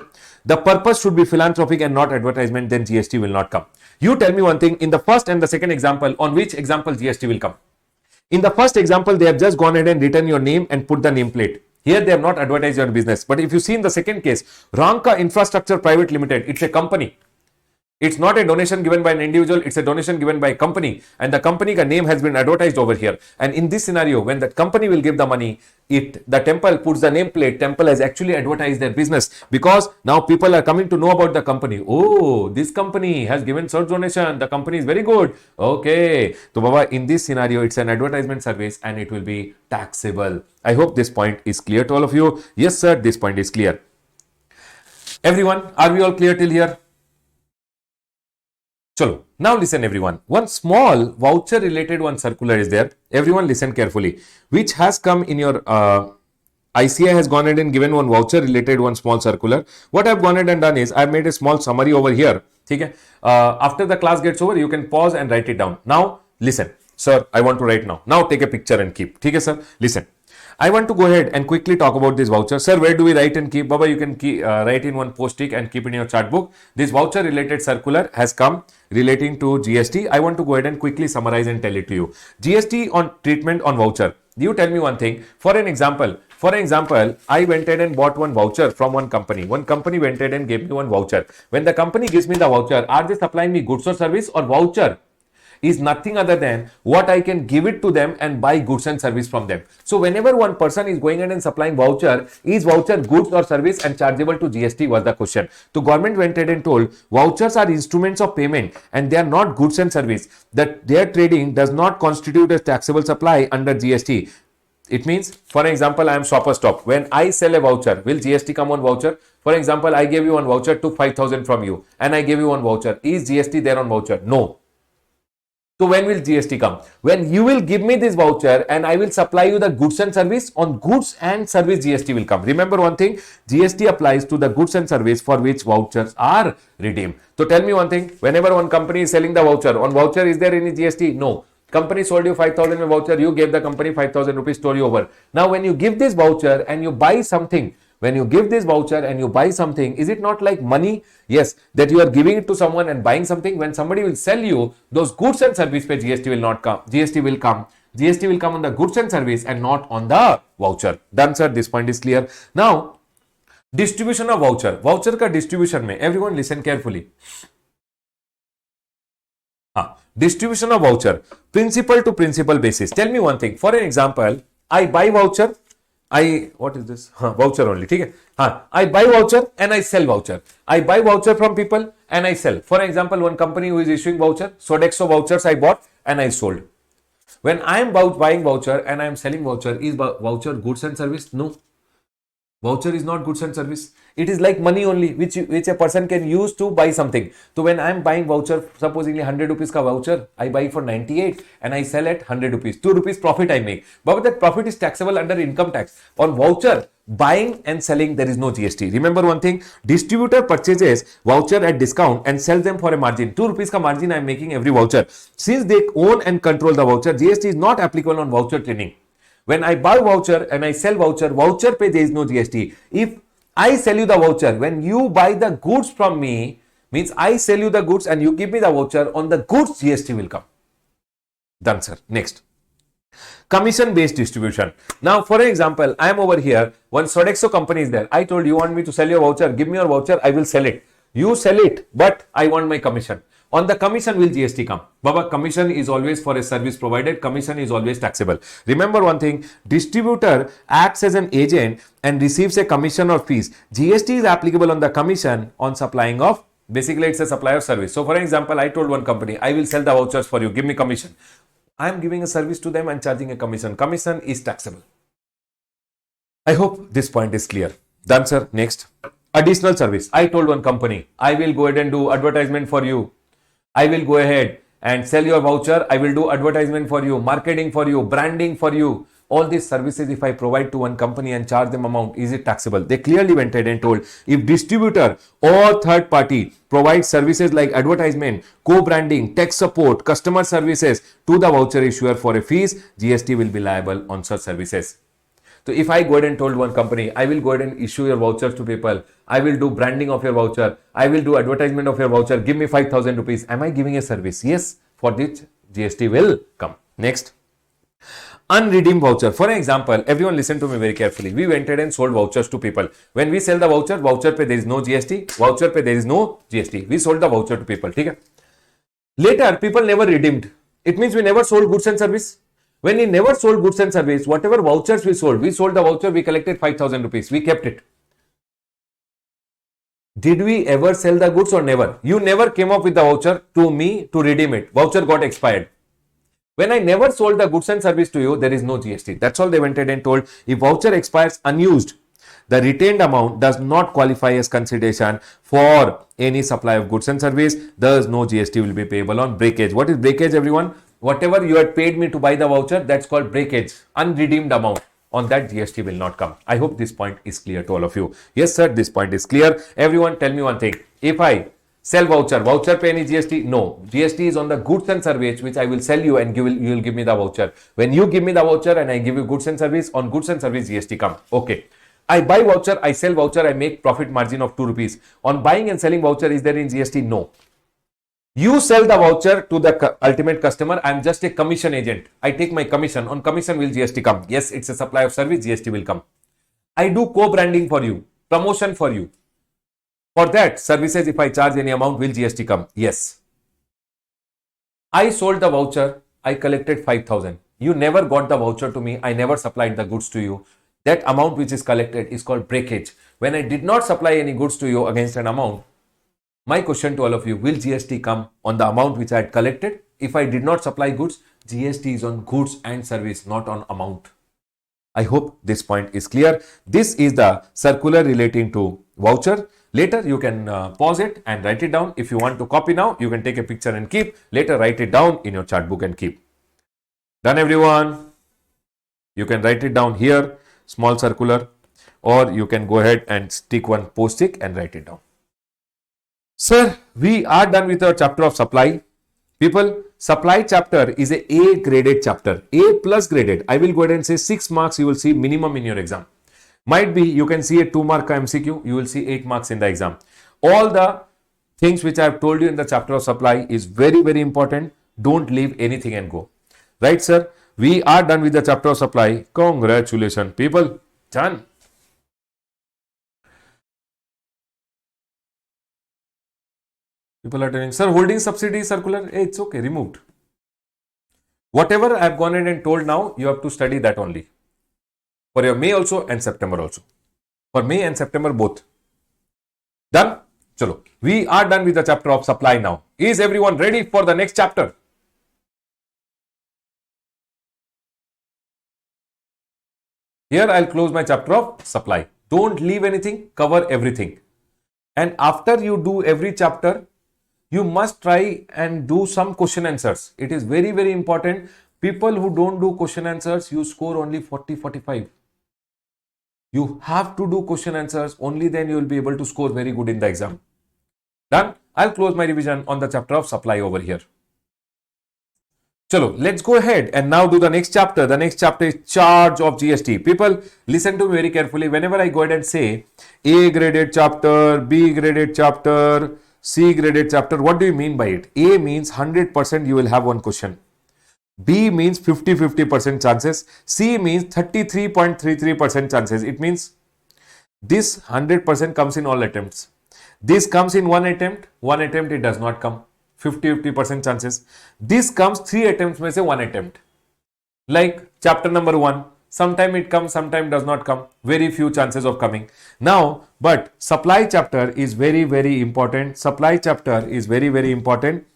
The purpose should be philanthropic and not advertisement. Then GST will not come. You tell me one thing. In the first and the second example, on which example GST will come? In the first example, they have just gone ahead and written your name and put the nameplate. Here they have not advertised your business. But if you see in the second case, Ranka Infrastructure Private Limited, it's a company. It's not a donation given by an individual, it's a donation given by a company, and the company name has been advertised over here. And in this scenario, when that company will give the money, the temple puts the nameplate, temple has actually advertised their business, because now people are coming to know about the company. Oh, this company has given such donation, the company is very good. Okay, so Baba, in this scenario, it's an advertisement service and it will be taxable. I hope this point is clear to all of you. Yes, sir, this point is clear. Everyone, are we all clear till here? Chalo, now listen everyone. One small voucher related one circular is there. Everyone listen carefully. Which has come in your ICI has gone ahead and given one voucher related one small circular. What I've gone ahead and done is I've made a small summary over here. Okay? After the class gets over, you can pause and write it down. Now listen. Sir, I want to write now. Now take a picture and keep. Okay, sir? Listen. I want to go ahead and quickly talk about this voucher. Sir, where do we write and keep? Baba, you can write in one post-it and keep in your chart book. This voucher related circular has come relating to GST. I want to go ahead and quickly summarize and tell it to you. GST on treatment on voucher. You tell me one thing. For an example, I went ahead and bought one voucher from one company. One company went ahead and gave me one voucher. When the company gives me the voucher, are they supplying me goods or service or voucher? is nothing other than what I can give it to them and buy goods and service from them. So whenever one person is going ahead and supplying voucher, is voucher goods or service and chargeable to GST was the question. So government went ahead and told vouchers are instruments of payment and they are not goods and service. That their trading does not constitute a taxable supply under GST. It means, for example, I am Shopper Stop. When I sell a voucher, will GST come on voucher? For example, I gave you one voucher, took 5,000 from you, and I gave you one voucher. Is GST there on voucher? No. So when will GST come? When you will give me this voucher and I will supply you the goods and service, on goods and service GST will come. Remember one thing, GST applies to the goods and service for which vouchers are redeemed. So tell me one thing, whenever one company is selling the voucher, on voucher is there any GST? No. Company sold you 5,000 voucher, you gave the company 5,000 rupees, story over. Now when you give this voucher and you buy something, when you give this voucher and you buy something, is it not like money? Yes, that you are giving it to someone and buying something. When somebody will sell you, those goods and service pay GST will not come. GST will come. GST will come on the goods and service and not on the voucher. Done, sir. This point is clear. Now, distribution of voucher. Voucher ka distribution mein, everyone listen carefully. Distribution of voucher, principal to principal basis. Tell me one thing. For an example, I buy voucher. What is this? Voucher only. Okay? I buy voucher and I sell voucher. I buy voucher from people and I sell. For example, one company who is issuing voucher, Sodexo vouchers I bought and I sold. When I am buying voucher and I am selling voucher, is voucher goods and service? No. Voucher is not goods and service. It is like money only, which a person can use to buy something. So when I am buying voucher, supposedly 100 rupees ka voucher, I buy for 98 and I sell at 100 rupees. 2 rupees profit I make. But that profit is taxable under income tax. On voucher, buying and selling, there is no GST. Remember one thing, distributor purchases voucher at discount and sells them for a margin. 2 rupees ka margin I am making every voucher. Since they own and control the voucher, GST is not applicable on voucher trading. When I buy voucher and I sell voucher, voucher pay there is no GST. If I sell you the voucher, when you buy the goods from me, means I sell you the goods and you give me the voucher, on the goods GST will come. Done, sir. Next. Commission based distribution. Now, for example, I am over here, one Sodexo company is there. I told you want me to sell your voucher, give me your voucher, I will sell it. You sell it, but I want my commission. On the commission will GST come? Baba, commission is always for a service provided. Commission is always taxable. Remember one thing, distributor acts as an agent and receives a commission or fees. GST is applicable on the commission on supplying of, basically it's a supply of service. So for example, I told one company, I will sell the vouchers for you, give me commission. I am giving a service to them and charging a commission. Commission is taxable. I hope this point is clear. Done, sir. Next. Additional service. I told one company, I will go ahead and do advertisement for you. I will go ahead and sell your voucher. I will do advertisement for you, marketing for you, branding for you. All these services, if I provide to one company and charge them amount, is it taxable? They clearly went ahead and told, if distributor or third party provides services like advertisement, co-branding, tech support, customer services to the voucher issuer for a fees, GST will be liable on such services. So if I go ahead and told one company, I will go ahead and issue your vouchers to people, I will do branding of your voucher, I will do advertisement of your voucher, give me 5,000 rupees. Am I giving a service? Yes, for which GST will come. Next. Unredeemed voucher. For example, everyone listen to me very carefully. We went ahead and sold vouchers to people. When we sell the voucher, voucher pay there is no GST, voucher pay there is no GST. We sold the voucher to people. Okay? Later, people never redeemed. It means we never sold goods and service. When we never sold goods and service, whatever vouchers we sold the voucher, we collected 5,000 rupees. We kept it. Did we ever sell the goods or never? You never came up with the voucher to me to redeem it. Voucher got expired. When I never sold the goods and service to you, there is no GST. That's all they went ahead and told. If voucher expires unused, the retained amount does not qualify as consideration for any supply of goods and service. Thus, no GST will be payable on breakage. What is breakage, everyone? Whatever you had paid me to buy the voucher, that's called breakage, unredeemed amount. On that, GST will not come. I hope this point is clear to all of you. Yes, sir, this point is clear. Everyone, tell me one thing. If I sell voucher pay any GST? No. GST is on the goods and service which I will sell you and you will give me the voucher. When you give me the voucher and I give you goods and service, on goods and service GST come. Okay. I buy voucher, I sell voucher, I make profit margin of 2 rupees. On buying and selling voucher, is there in GST? No. You sell the voucher to the ultimate customer. I am just a commission agent. I take my commission. On commission will GST come? Yes, it's a supply of service. GST will come. I do co-branding for you, promotion for you. For that services, if I charge any amount, will GST come? Yes. I sold the voucher, I collected 5,000. You never got the voucher to me, I never supplied the goods to you. That amount which is collected is called breakage. When I did not supply any goods to you against an amount, my question to all of you, will GST come on the amount which I had collected? If I did not supply goods, GST is on goods and service, not on amount. I hope this point is clear. This is the circular relating to voucher. Later, you can pause it and write it down. If you want to copy now, you can take a picture and keep. Later, write it down in your chart book and keep. Done, everyone? You can write it down here, small circular, or you can go ahead and stick one post-it and write it down. Sir, we are done with our chapter of supply. People, supply chapter is a A graded chapter, A plus graded. I will go ahead and say 6 marks you will see minimum in your exam. Might be you can see a 2 mark MCQ, you will see 8 marks in the exam. All the things which I have told you in the chapter of supply is very, very important. Don't leave anything and go. Right, sir? We are done with the chapter of supply. Congratulations, people. Done. People are telling, sir, holding subsidy circular, hey, it's okay, removed. Whatever I have gone in and told now, you have to study that only. For your May also and September also. For May and September both. Done? Chalo. We are done with the chapter of supply now. Is everyone ready for the next chapter? Here I'll close my chapter of supply. Don't leave anything, cover everything. And after you do every chapter, you must try and do some question answers. It is very, very important. People who don't do question answers, you score only 40, 45. You have to do question answers. Only then you will be able to score very good in the exam. Done? I'll close my revision on the chapter of supply over here. Chalo, let's go ahead and now do the next chapter. The next chapter is charge of GST. People, listen to me very carefully. Whenever I go ahead and say A graded chapter, B graded chapter, C graded chapter, what do you mean by it? A means 100% you will have one question. B means 50% chances. C means 33.33% chances. It means this 100% comes in all attempts. This comes in one attempt it does not come. 50% chances. This comes 3 attempts में से 1 attempt. Like chapter number 1, sometime it comes, sometime does not come. Very few chances of coming. Now, but supply chapter is very, very important. Supply chapter is very, very important.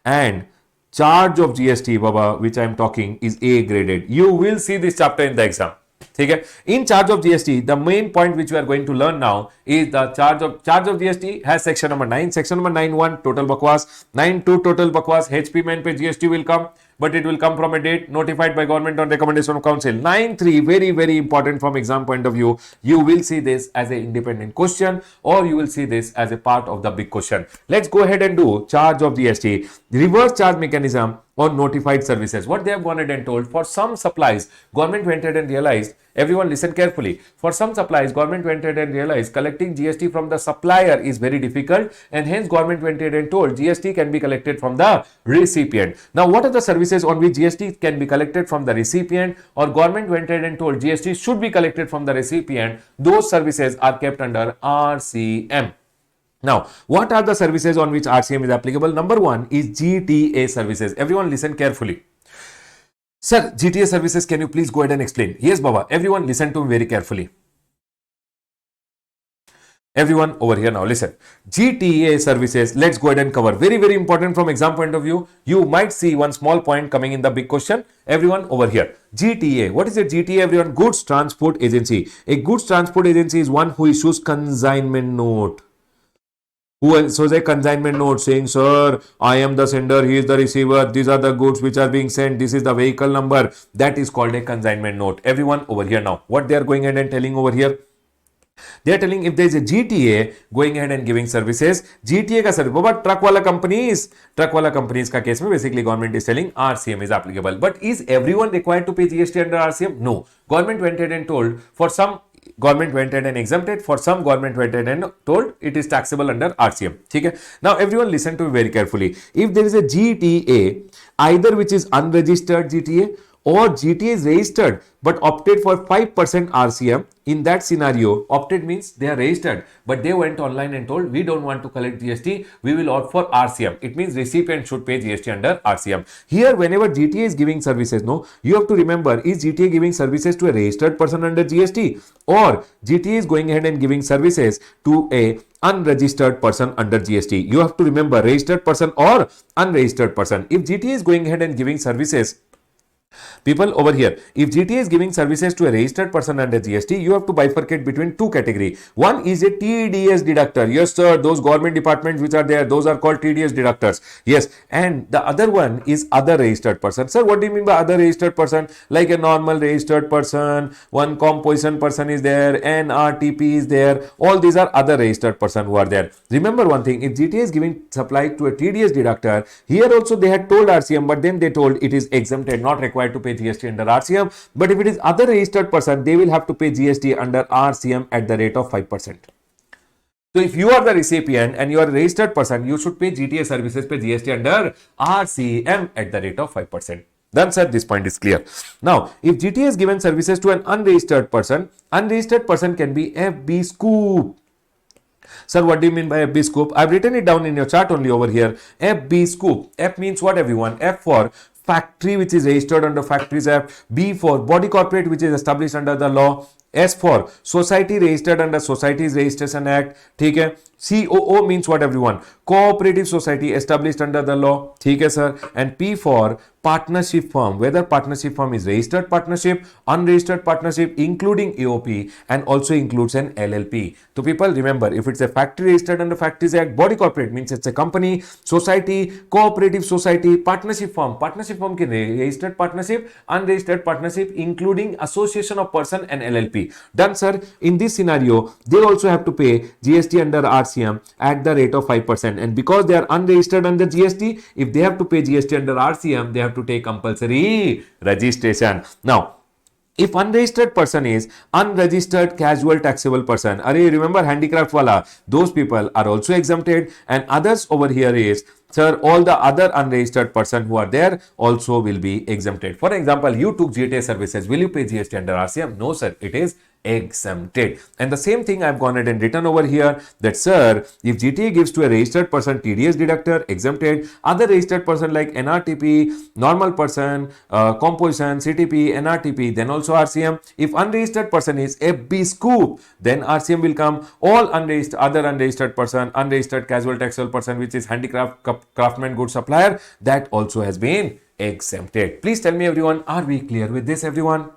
And charge of GST, Baba, which I am talking, is A graded. You will see this chapter in the exam. Okay? In charge of GST, the main point which we are going to learn now is the charge of GST has section number 9. Section number 9.1 total bakwas, 9.2 total bakwas, HP main pe GST will come, but it will come from a date notified by government on recommendation of council. 9.3 very, very important from exam point of view. You will see this as an independent question or you will see this as a part of the big question. Let's go ahead and do charge of GST. Reverse charge mechanism on notified services. What they have gone ahead and told, for some supplies, government went ahead and realized, everyone listen carefully, for some supplies, government went ahead and realized collecting GST from the supplier is very difficult and hence government went ahead and told GST can be collected from the recipient. Now, what are the services on which GST can be collected from the recipient or government went ahead and told GST should be collected from the recipient? Those services are kept under RCM. Now, what are the services on which RCM is applicable? Number 1 is GTA services. Everyone listen carefully. Sir, GTA services, can you please go ahead and explain? Yes, Baba. Everyone listen to me very carefully. Everyone over here now, listen. GTA services, let's go ahead and cover. Very, very important from exam point of view. You might see one small point coming in the big question. Everyone over here. GTA. What is a GTA, everyone? Goods Transport Agency. A goods transport agency is one who issues consignment note. Who issues a consignment note saying, sir, I am the sender, he is the receiver, these are the goods which are being sent, this is the vehicle number. That is called a consignment note. Everyone over here now. What they are going ahead and telling over here? They are telling if there is a GTA going ahead and giving services, GTA का service, but truck wala companies का case में basically government is telling RCM is applicable. But is everyone required to pay GST under RCM? No. Government went ahead and told for some government went ahead and exempted, for some government went ahead and told it is taxable under RCM. Okay? Now everyone listen to me very carefully. If there is a GTA, either which is unregistered GTA or GTA is registered but opted for 5% RCM. In that scenario, opted means they are registered but they went online and told we don't want to collect GST, we will opt for RCM. It means recipient should pay GST under RCM. Here, whenever GTA is giving services, no, you have to remember, is GTA giving services to a registered person under GST, or GTA is going ahead and giving services to a unregistered person under GST. You have to remember registered person or unregistered person. If GTA is going ahead and giving services, people over here, if GTA is giving services to a registered person under GST, you have to bifurcate between two categories. One is a TDS deductor. Yes, sir, those government departments which are there, those are called TDS deductors. Yes, and the other one is other registered person. Sir, what do you mean by other registered person? Like a normal registered person, one composition person is there, NRTP is there. All these are other registered person who are there. Remember one thing, if GTA is giving supply to a TDS deductor, here also they had told RCM, but then they told it is exempted, not required to pay GST under RCM. But if it is other registered person, they will have to pay GST under RCM at the rate of 5%. So if you are the recipient and you are a registered person, you should pay GTA services, pay GST under RCM at the rate of 5%. Done, sir. This point is clear. Now, if GTA is given services to an unregistered person can be FB Scoop. Sir, what do you mean by FB Scoop? I've written it down in your chart only over here. FB Scoop. F means what, everyone? F for factory, which is registered under Factories Act. B for body corporate, which is established under the law. S for society registered under Societies Registration Act. ठीक है. COO means what, everyone? Cooperative society established under the law. ठीक है, sir. And P for partnership firm, whether partnership firm is registered partnership, unregistered partnership, including AOP, and also includes an LLP. So people remember, if it's a factory registered under Factories Act, body corporate means it's a company, society, cooperative society, partnership firm can registered partnership, unregistered partnership, including association of person and LLP. Done, sir. In this scenario, they also have to pay GST under RCM at the rate of 5%. And because they are unregistered under GST, if they have to pay GST under RCM, they have to take compulsory registration. Now, if unregistered person is unregistered casual taxable person, remember handicraft wala, those people are also exempted. And others over here is, sir, all the other unregistered person who are there also will be exempted. For example, you took GTA services, will you pay GST under RCM? No, sir, it is exempted. And the same thing I've gone ahead and written over here, that sir, if GTA gives to a registered person TDS deductor, exempted. Other registered person like NRTP, normal person, composition, CTP, NRTP, then also RCM. If unregistered person is FB Scoop, then RCM will come. All unregistered, other unregistered person, unregistered casual taxable person, which is handicraft, craftsman, goods supplier, that also has been exempted. Please tell me, everyone, are we clear with this, everyone?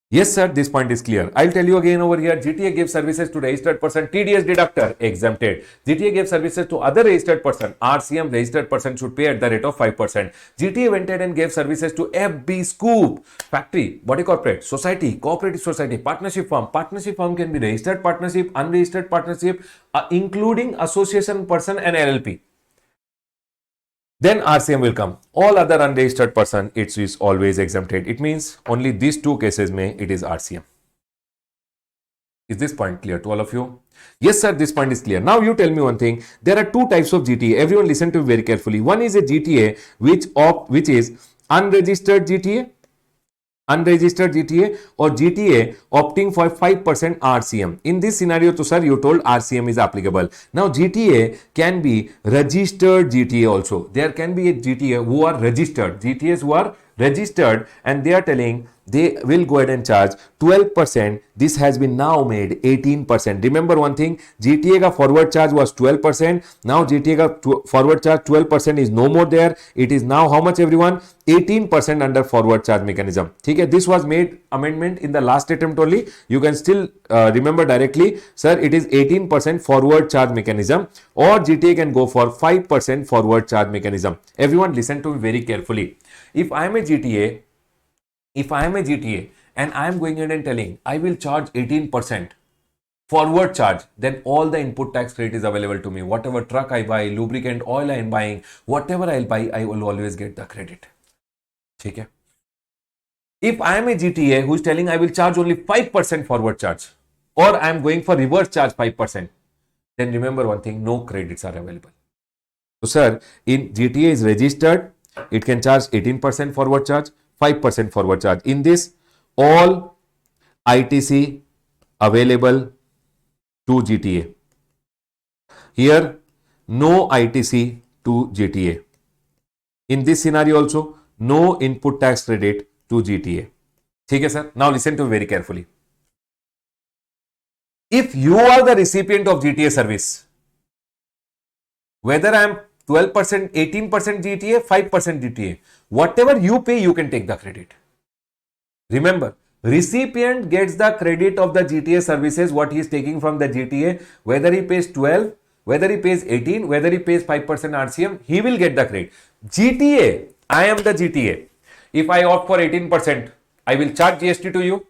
Yes, sir, this point is clear. I'll tell you again over here. GTA gave services to registered person, TDS deductor, exempted. GTA gave services to other registered person, RCM, registered person should pay at the rate of 5%. GTA went ahead and gave services to FB Scoop, factory, body corporate, society, cooperative society, partnership firm. Partnership firm can be registered partnership, unregistered partnership, including association person and LLP. Then RCM will come. All other unregistered person, it is always exempted. It means only these two cases may it is RCM. Is this point clear to all of you? Yes, sir, this point is clear. Now you tell me one thing. There are two types of GTA. Everyone listen to me very carefully. One is a GTA which is unregistered GTA, or GTA opting for 5% RCM. In this scenario, to sir, you told RCM is applicable. Now GTA can be registered GTA also. There can be a GTA who are registered, GTAs who are registered, and they are telling they will go ahead and charge 12%. This has been now made 18%. Remember one thing, GTA ka forward charge was 12%. Now GTA ka forward charge 12% is no more there. It is now how much, everyone? 18% under forward charge mechanism. Okay, this was made amendment in the last attempt only. You can still remember directly, sir, it is 18% forward charge mechanism, or GTA can go for 5% forward charge mechanism. Everyone listen to me very carefully. If I am a GTA and I am going ahead and telling I will charge 18% forward charge, then all the input tax credit is available to me. Whatever truck I buy, lubricant, oil I am buying, whatever I'll buy, I will always get the credit. Okay. If I am a GTA who is telling I will charge only 5% forward charge, or I am going for reverse charge 5%, then remember one thing, no credits are available. So sir, in GTA is registered, it can charge 18% forward charge. 5% forward charge. In this, all ITC available to GTA. Here, no ITC to GTA. In this scenario also, no input tax credit to GTA. Okay, sir? Now listen to me very carefully. If you are the recipient of GTA service, whether I am 12%, 18% GTA, 5% GTA, whatever you pay, you can take the credit. Remember, recipient gets the credit of the GTA services, what he is taking from the GTA, whether he pays 12, whether he pays 18, whether he pays 5% RCM, he will get the credit. GTA, I am the GTA. If I opt for 18%, I will charge GST to you.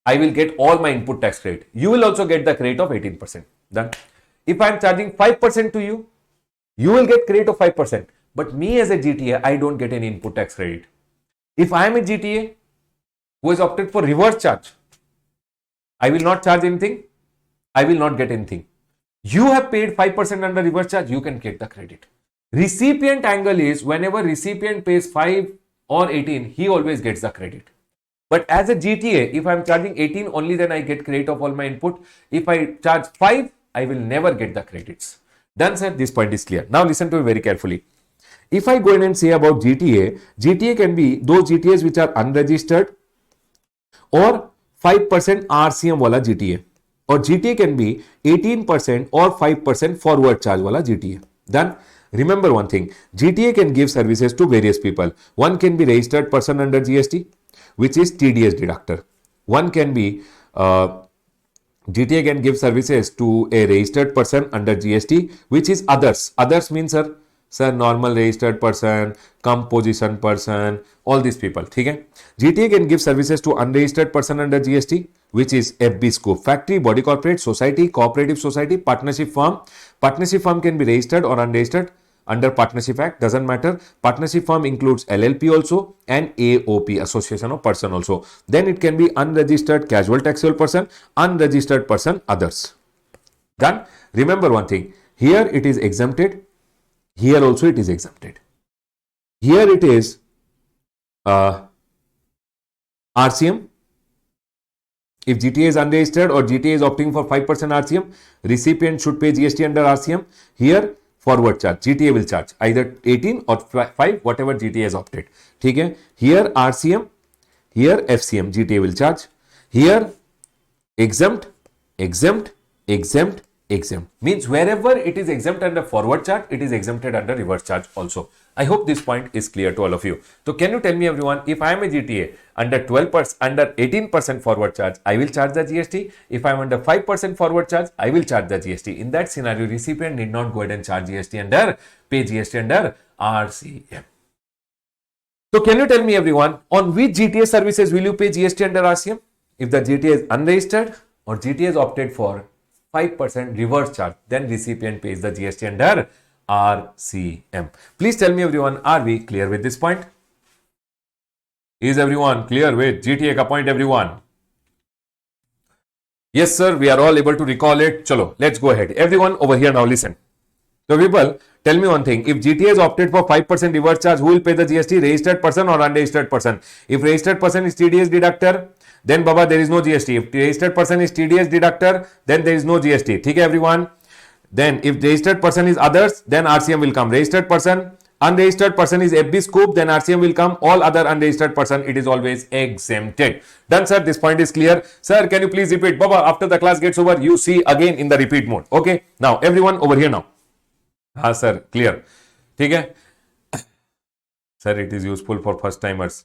I will get all my input tax credit. You will also get the credit of 18%. Done. If I am charging 5% to you, you will get credit of 5%. But me as a GTA, I don't get any input tax credit. If I am a GTA who has opted for reverse charge, I will not charge anything. I will not get anything. You have paid 5% under reverse charge, you can get the credit. Recipient angle is whenever recipient pays 5 or 18, he always gets the credit. But as a GTA, if I am charging 18, only then I get credit of all my input. If I charge 5, I will never get the credits. Done, sir? This point is clear. Now listen to me very carefully. If I go in and say about GTA, GTA can be those GTAs which are unregistered or 5% RCM wala GTA. Or GTA can be 18% or 5% forward charge wala GTA. Done? Remember one thing, GTA can give services to various people. One can be registered person under GST, which is TDS deductor. One can be GTA can give services to a registered person under GST, which is others. Others means sir normal registered person, composition person, all these people. Okay? GTA can give services to unregistered person under GST, which is FB scope, factory, body corporate, society, cooperative society, partnership firm. Partnership firm can be registered or unregistered under Partnership Act, doesn't matter. Partnership firm includes LLP also and AOP, Association of Person also. Then it can be unregistered casual taxable person, unregistered person, others. Done? Remember one thing, here it is exempted, here also it is exempted. Here it is RCM. If GTA is unregistered or GTA is opting for 5% RCM, recipient should pay GST under RCM. Here forward charge, GTA will charge either 18 or 5, whatever GTA has opted. Okay? Here RCM, here FCM, GTA will charge. Here exempt, exempt, exempt, exempt. Means wherever it is exempt under forward charge, it is exempted under reverse charge also. I hope this point is clear to all of you. So can you tell me everyone, if I am a GTA under 12%, under 18% forward charge, I will charge the GST. If I am under 5% forward charge, I will charge the GST. In that scenario, recipient need not go ahead and charge GST under, pay GST under RCM. So can you tell me everyone, on which GTA services will you pay GST under RCM? If the GTA is unregistered or GTA is opted for 5% reverse charge, then recipient pays the GST under RCM. Please tell me everyone, are we clear with this point? Is everyone clear with GTA ka point everyone? Yes sir, we are all able to recall it. Chalo, let's go ahead. Everyone over here now listen. So people, tell me one thing. If GTA is opted for 5% reverse charge, who will pay the GST? Registered person or unregistered person? If registered person is TDS deductor, then Baba there is no GST. If registered person is TDS deductor, then there is no GST. Okay everyone? Then if registered person is others, then RCM will come. Registered person, unregistered person is FB scoop, then RCM will come. All other unregistered person, it is always exempted. Done sir, this point is clear. Sir, can you please repeat? Baba, after the class gets over, you see again in the repeat mode. Okay, now everyone over here now. हाँ sir clear ठीक है sir it is useful for first timers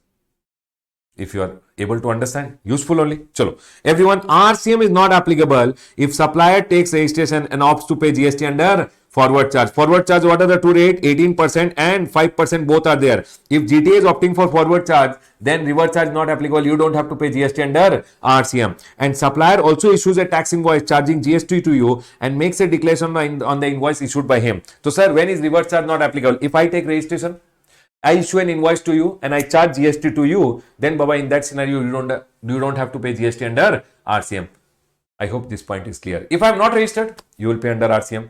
if you are able to understand, useful only. Chalo, everyone, RCM is not applicable if supplier takes registration and opts to pay GST under forward charge. Forward charge, what are the two rate? 18% and 5% both are there. If GTA is opting for forward charge, then reverse charge not applicable. You don't have to pay GST under RCM. And supplier also issues a tax invoice charging GST to you and makes a declaration on the invoice issued by him. So sir, when is reverse charge not applicable? If I take registration, I issue an invoice to you and I charge GST to you, then Baba, in that scenario, you don't have to pay GST under RCM. I hope this point is clear. If I am not registered, you will pay under RCM.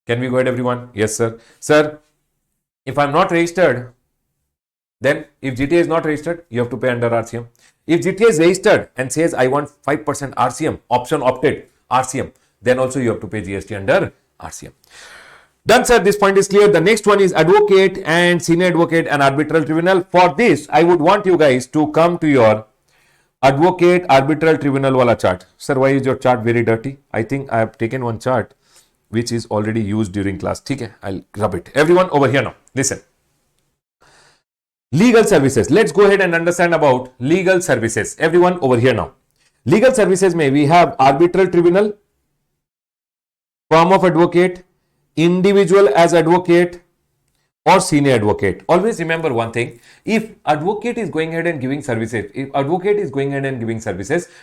Can we go ahead, everyone? Yes, sir. Sir, if I am not registered, Then if GTA is not registered, you have to pay under RCM. If GTA is registered and says I want 5% RCM, option opted RCM, then also you have to pay GST under RCM. Done, sir. This point is clear. The next one is advocate and senior advocate and arbitral tribunal. For this, I would want you guys to come to your advocate arbitral tribunal wala chart. Sir, why is your chart very dirty? I think I have taken one chart which is already used during class. Okay, I'll rub it. Everyone over here now. Listen. Legal services. Let's go ahead and understand about legal services. Everyone over here now. Legal services may we have arbitral tribunal, firm of advocate, individual as advocate, or senior advocate. Always remember one thing, if advocate is going ahead and giving services,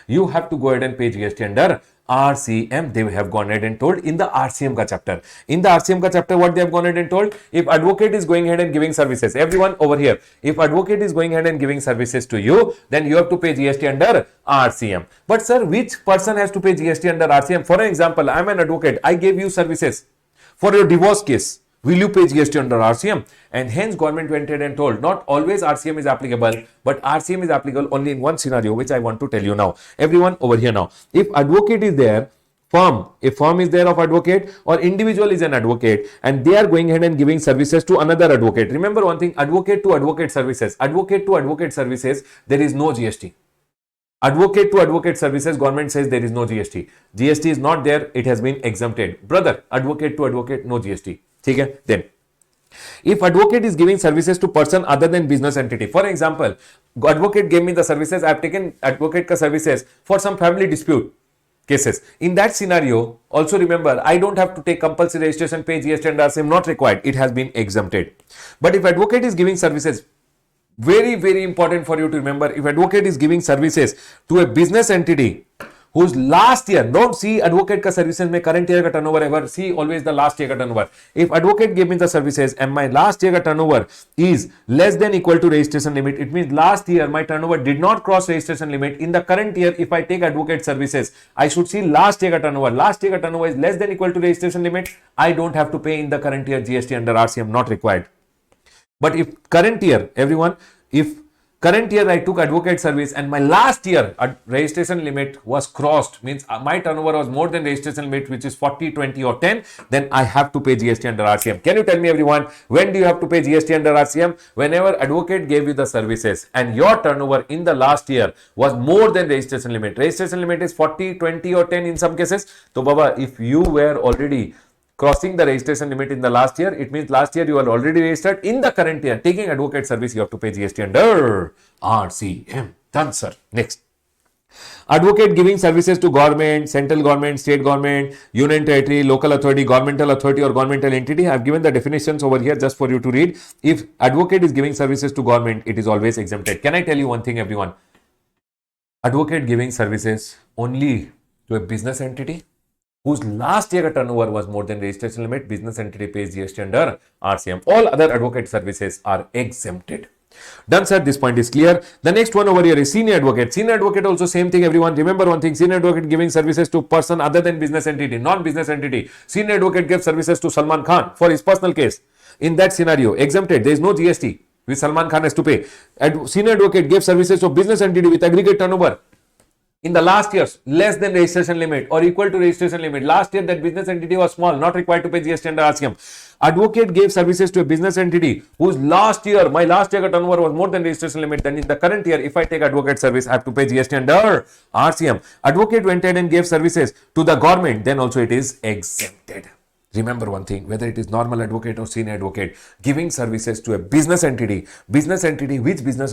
you have to go ahead and pay GST under RCM. They have gone ahead and told in the RCM ka chapter. In the RCM ka chapter, what they have gone ahead and told, if advocate is going ahead and giving services, everyone over here, if advocate is going ahead and giving services to you, then you have to pay GST under RCM. But sir, which person has to pay GST under RCM? For an example, I am an advocate, I gave you services for your divorce case. Will you pay GST under RCM? And hence government went ahead and told not always RCM is applicable, but RCM is applicable only in one scenario, which I want to tell you now. Everyone over here now. If advocate is there, if firm is there of advocate, or individual is an advocate and they are going ahead and giving services to another advocate. Remember one thing, advocate to advocate services, there is no GST. Advocate to advocate services, government says there is no GST. GST is not there, it has been exempted. Brother, advocate to advocate, no GST. Okay? Then, if advocate is giving services to person other than business entity, for example, advocate gave me the services, I have taken advocate ka services for some family dispute cases. In that scenario, also remember, I don't have to take compulsory registration, pay GST and RCM, not required. It has been exempted. But if advocate is giving services, very, very important for you to remember, if advocate is giving services to a business entity whose last year, don't see advocate ka services mein current year ka turnover ever, see always the last year ka turnover. If advocate gave me the services and my last year ka turnover is less than equal to registration limit, it means last year my turnover did not cross registration limit. In the current year, if I take advocate services, I should see last year ka turnover. Last year ka turnover is less than equal to registration limit. I don't have to pay in the current year GST under RCM, not required. But if current year, everyone, if current year I took advocate service and my last year registration limit was crossed, means my turnover was more than registration limit, which is 40, 20 or 10, then I have to pay GST under RCM. Can you tell me everyone, when do you have to pay GST under RCM? Whenever advocate gave you the services and your turnover in the last year was more than registration limit. Registration limit is 40, 20 or 10 in some cases. So Baba, if you were already crossing the registration limit in the last year, it means last year you are already registered. In the current year, taking advocate service, you have to pay GST under RCM. Done, sir. Next. Advocate giving services to government, central government, state government, union territory, local authority, governmental authority or governmental entity. I have given the definitions over here just for you to read. If advocate is giving services to government, it is always exempted. Can I tell you one thing, everyone? Advocate giving services only to a business entity whose last year turnover was more than registration limit, business entity pays GST under RCM. All other advocate services are exempted. Done, sir. This point is clear. The next one over here is senior advocate. Senior advocate also same thing, everyone. Remember one thing, senior advocate giving services to person other than business entity, non-business entity. Senior advocate gives services to Salman Khan for his personal case. In that scenario, exempted. There is no GST which Salman Khan has to pay. Senior advocate gave services to business entity with aggregate turnover in the last years less than registration limit or equal to registration limit. Last year that business entity was small, not required to pay GST under RCM. Advocate gave services to a business entity whose last year, my last year turnover was more than registration limit. Then in the current year, if I take advocate service, I have to pay GST under RCM. Advocate went ahead and gave services to the government, then also it is exempted. Remember one thing, whether it is normal advocate or senior advocate, giving services to a business entity, which business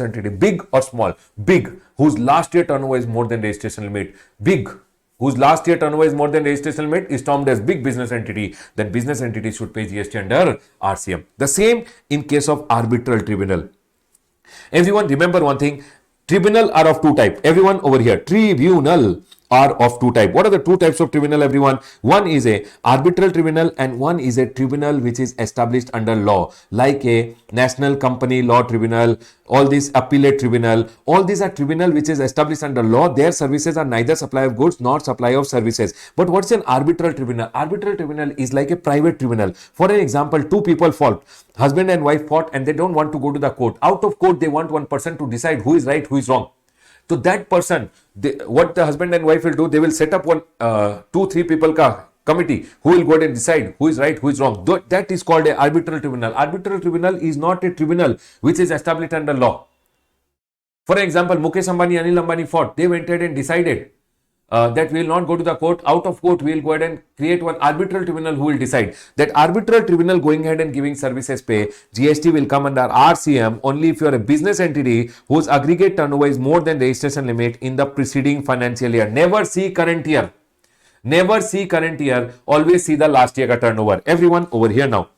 entity, big or small? Big, whose last year turnover is more than registration limit. Big, whose last year turnover is more than registration limit is termed as big business entity. Then business entity should pay GST under RCM. The same in case of arbitral tribunal. Everyone remember one thing, tribunal are of two types. Everyone over here, tribunal are of two types. What are the two types of tribunal, everyone? One is a arbitral tribunal and one is a tribunal which is established under law, like a national company law tribunal, all these appellate tribunal, all these are tribunal which is established under law. Their services are neither supply of goods nor supply of services. But what's an arbitral tribunal? Arbitral tribunal is like a private tribunal. For an example, two people fought, husband and wife fought, and they don't want to go to the court. Out of court, they want one person to decide who is right, who is wrong. So that person, what the husband and wife will do, they will set up one, 2-3 people committee who will go ahead and decide who is right, who is wrong. That is called a arbitral tribunal. Arbitral tribunal is not a tribunal which is established under law. For example, Mukesh Ambani, Anil Ambani fought. They went ahead and decided that we will not go to the court. Out of court, we will go ahead and create one arbitral tribunal who will decide. That arbitral tribunal going ahead and giving services pay, GST will come under RCM only if you are a business entity whose aggregate turnover is more than registration limit in the preceding financial year. Never see current year. Never see current year. Always see the last year ka turnover. Everyone over here now.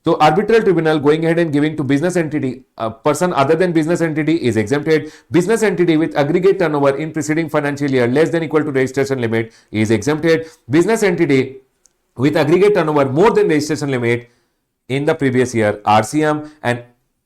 So arbitral tribunal going ahead and giving to business entity, a person other than business entity is exempted. Business entity with aggregate turnover in preceding financial year less than equal to registration limit is exempted. Business entity with aggregate turnover more than registration limit in the previous year, RCM, and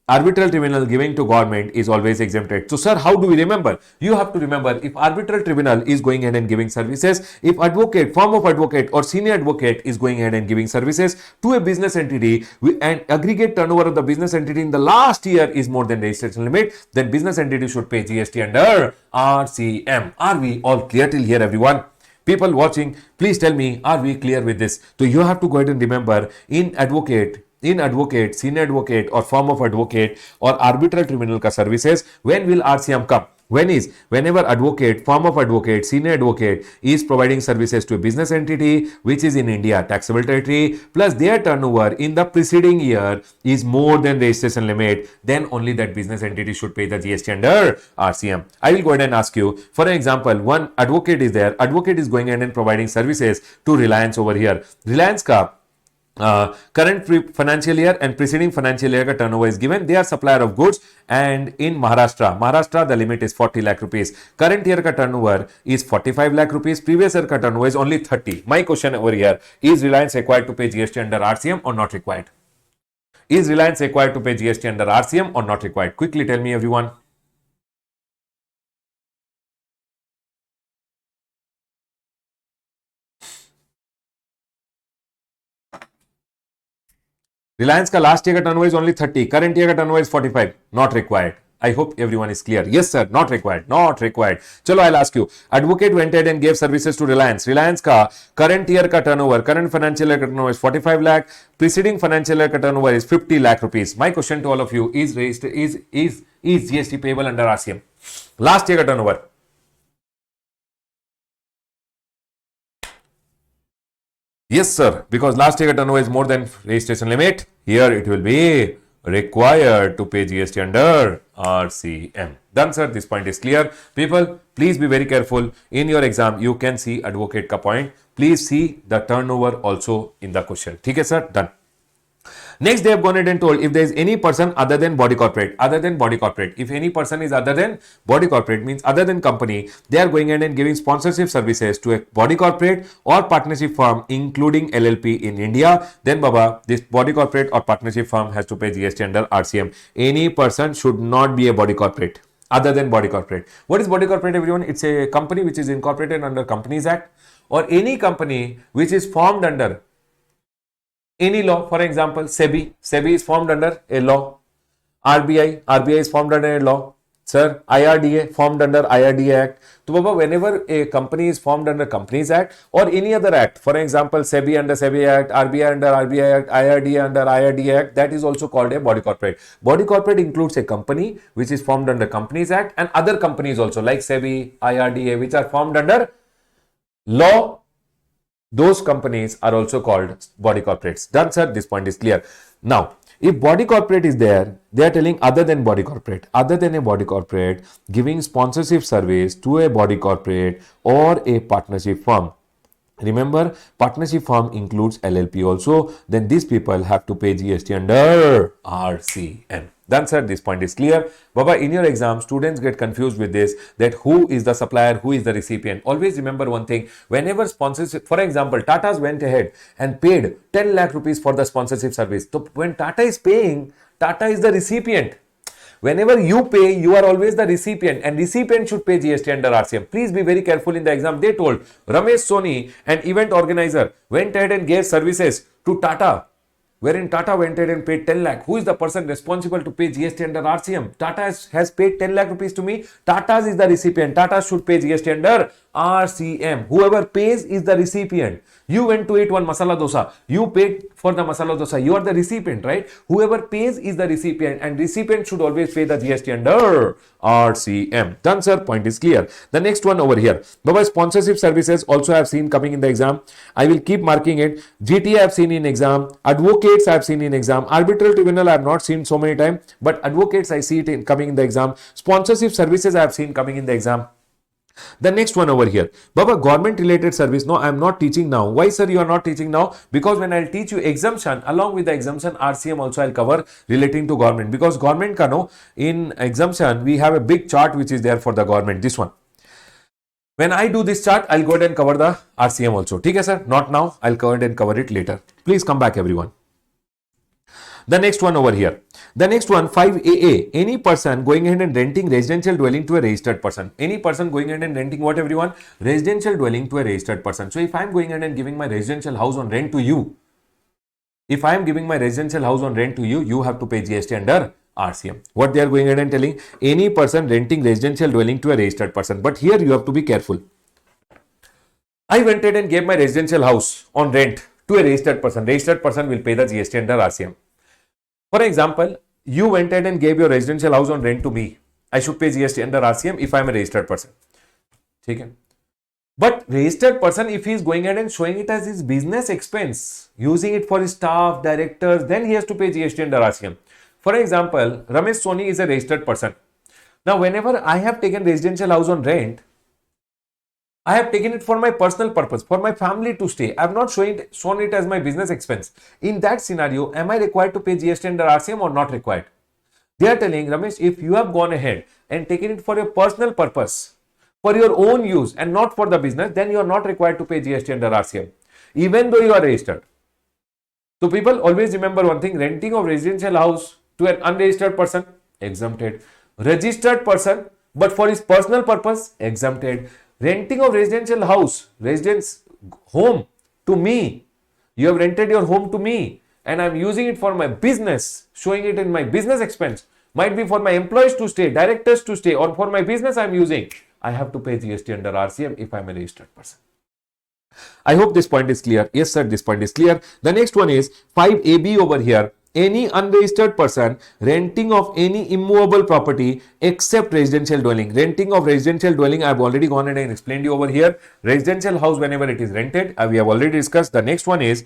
arbitral tribunal giving to government is always exempted. So sir, how do we remember? You have to remember, if arbitral tribunal is going ahead and giving services, if advocate, firm of advocate or senior advocate is going ahead and giving services to a business entity and aggregate turnover of the business entity in the last year is more than registration limit, then business entity should pay GST under RCM. Are we all clear till here, everyone? People watching, please tell me, are we clear with this? So you have to go ahead and remember, in advocate, senior advocate or firm of advocate or arbitral tribunal ka services, when will RCM come? Whenever advocate, firm of advocate, senior advocate is providing services to a business entity which is in India, taxable territory, plus their turnover in the preceding year is more than registration limit, then only that business entity should pay the GST under RCM. I will go ahead and ask you, for example, one advocate is there, advocate is going ahead and providing services to Reliance over here. Reliance ka current financial year and preceding financial year ka turnover is given. They are supplier of goods, and in Maharashtra the limit is 40 lakh rupees. Current year ka turnover is 45 lakh rupees. Previous year ka turnover is only 30. My question over here, is Reliance required to pay GST under RCM or not required? Is Reliance required to pay GST under RCM or not required? Quickly tell me, everyone. Reliance ka last year ka turnover is only 30. Current year ka turnover is 45. Not required. I hope everyone is clear. Yes, sir. Not required. Not required. Chalo, I'll ask you. Advocate went ahead and gave services to Reliance. Reliance ka current year ka turnover, current financial year ka turnover is 45 lakh. Preceding financial year ka turnover is 50 lakh rupees. My question to all of you is GST payable under RCM? Last year ka turnover. Yes, sir. Because last year turnover is more than registration limit. Here it will be required to pay GST under RCM. Done, sir. This point is clear. People, please be very careful. In your exam, you can see advocate ka point. Please see the turnover also in the question. Okay, sir. Done. Next, they have gone ahead and told, if there is any person other than body corporate, if any person is other than body corporate, means other than company, they are going ahead and giving sponsorship services to a body corporate or partnership firm, including LLP in India, then Baba, this body corporate or partnership firm has to pay GST under RCM. Any person should not be a body corporate other than body corporate. What is body corporate, everyone? It's a company which is incorporated under Companies Act, or any company which is formed under any law. For example, SEBI is formed under a law. RBI is formed under a law. Sir, IRDA formed under IRDA Act. So, Baba, whenever a company is formed under Companies Act or any other act, for example, SEBI under SEBI Act, RBI under RBI Act, IRDA under IRDA Act, that is also called a body corporate. Body corporate includes a company which is formed under Companies Act and other companies also like SEBI, IRDA, which are formed under law. Those companies are also called body corporates. Done, sir. This point is clear. Now, if body corporate is there, they are telling other than body corporate, other than a body corporate, giving sponsorship service to a body corporate or a partnership firm. Remember, partnership firm includes LLP also. Then these people have to pay GST under RCM. Done, sir. This point is clear. Baba, in your exam, students get confused with this, that who is the supplier, who is the recipient. Always remember one thing. Whenever sponsorship, for example, Tata's went ahead and paid 10 lakh rupees for the sponsorship service. So when Tata is paying, Tata is the recipient. Whenever you pay, you are always the recipient, and recipient should pay GST under RCM. Please be very careful in the exam. They told Ramesh Soni, an event organizer, went ahead and gave services to Tata, wherein Tata went ahead and paid 10 lakh. Who is the person responsible to pay GST under RCM? Tata has paid 10 lakh rupees to me. Tata is the recipient. Tata should pay GST under RCM. Whoever pays is the recipient. You went to eat one masala dosa. You paid for the masala dosa. You are the recipient, right? Whoever pays is the recipient, and recipient should always pay the GST under RCM. Done, sir. Point is clear. The next one over here. Baba, sponsorship services also I have seen coming in the exam. I will keep marking it. GT I have seen in exam. Advocates I have seen in exam. Arbitral tribunal I have not seen so many times, but advocates I see it coming in the exam. Sponsorship services I have seen coming in the exam. The next one over here, Baba, government related service. No, I am not teaching now. Why, sir, you are not teaching now? Because when I'll teach you exemption, along with the exemption, RCM also I'll cover relating to government. Because government ka no, in exemption, we have a big chart which is there for the government. This one. When I do this chart, I'll go ahead and cover the RCM also. Okay, sir? Not now. I'll go ahead and cover it later. Please come back, everyone. The next one over here. The next one, 5AA. Any person going ahead and renting residential dwelling to a registered person. Any person going ahead and renting what, everyone? Residential dwelling to a registered person. So if I am going ahead and giving my residential house on rent to you, if I am giving my residential house on rent to you, you have to pay GST under RCM. What they are going ahead and telling, any person renting residential dwelling to a registered person. But here you have to be careful. I went ahead and gave my residential house on rent to a registered person. Registered person will pay the GST under RCM. For example, you went ahead and gave your residential house on rent to me. I should pay GST under RCM if I am a registered person. Okay. But registered person, if he is going ahead and showing it as his business expense, using it for his staff, directors, then he has to pay GST under RCM. For example, Ramesh Soni is a registered person. Now, whenever I have taken residential house on rent, I have taken it for my personal purpose, for my family to stay. I have not shown it as my business expense. In that scenario, am I required to pay GST under RCM or not required? They are telling, Ramesh, if you have gone ahead and taken it for your personal purpose, for your own use and not for the business, then you are not required to pay GST under RCM, even though you are registered. So people always remember one thing, renting of residential house to an unregistered person, exempted. Registered person, but for his personal purpose, exempted. Renting of residential house, residence home to me. You have rented your home to me and I am using it for my business, showing it in my business expense. Might be for my employees to stay, directors to stay, or for my business I am using. I have to pay GST under RCM if I am a registered person. I hope this point is clear. Yes, sir, this point is clear. The next one is 5AB over here. Any unregistered person renting of any immovable property except residential dwelling. Renting of residential dwelling, I have already gone and explained you over here. Residential house, whenever it is rented, we have already discussed. The next one is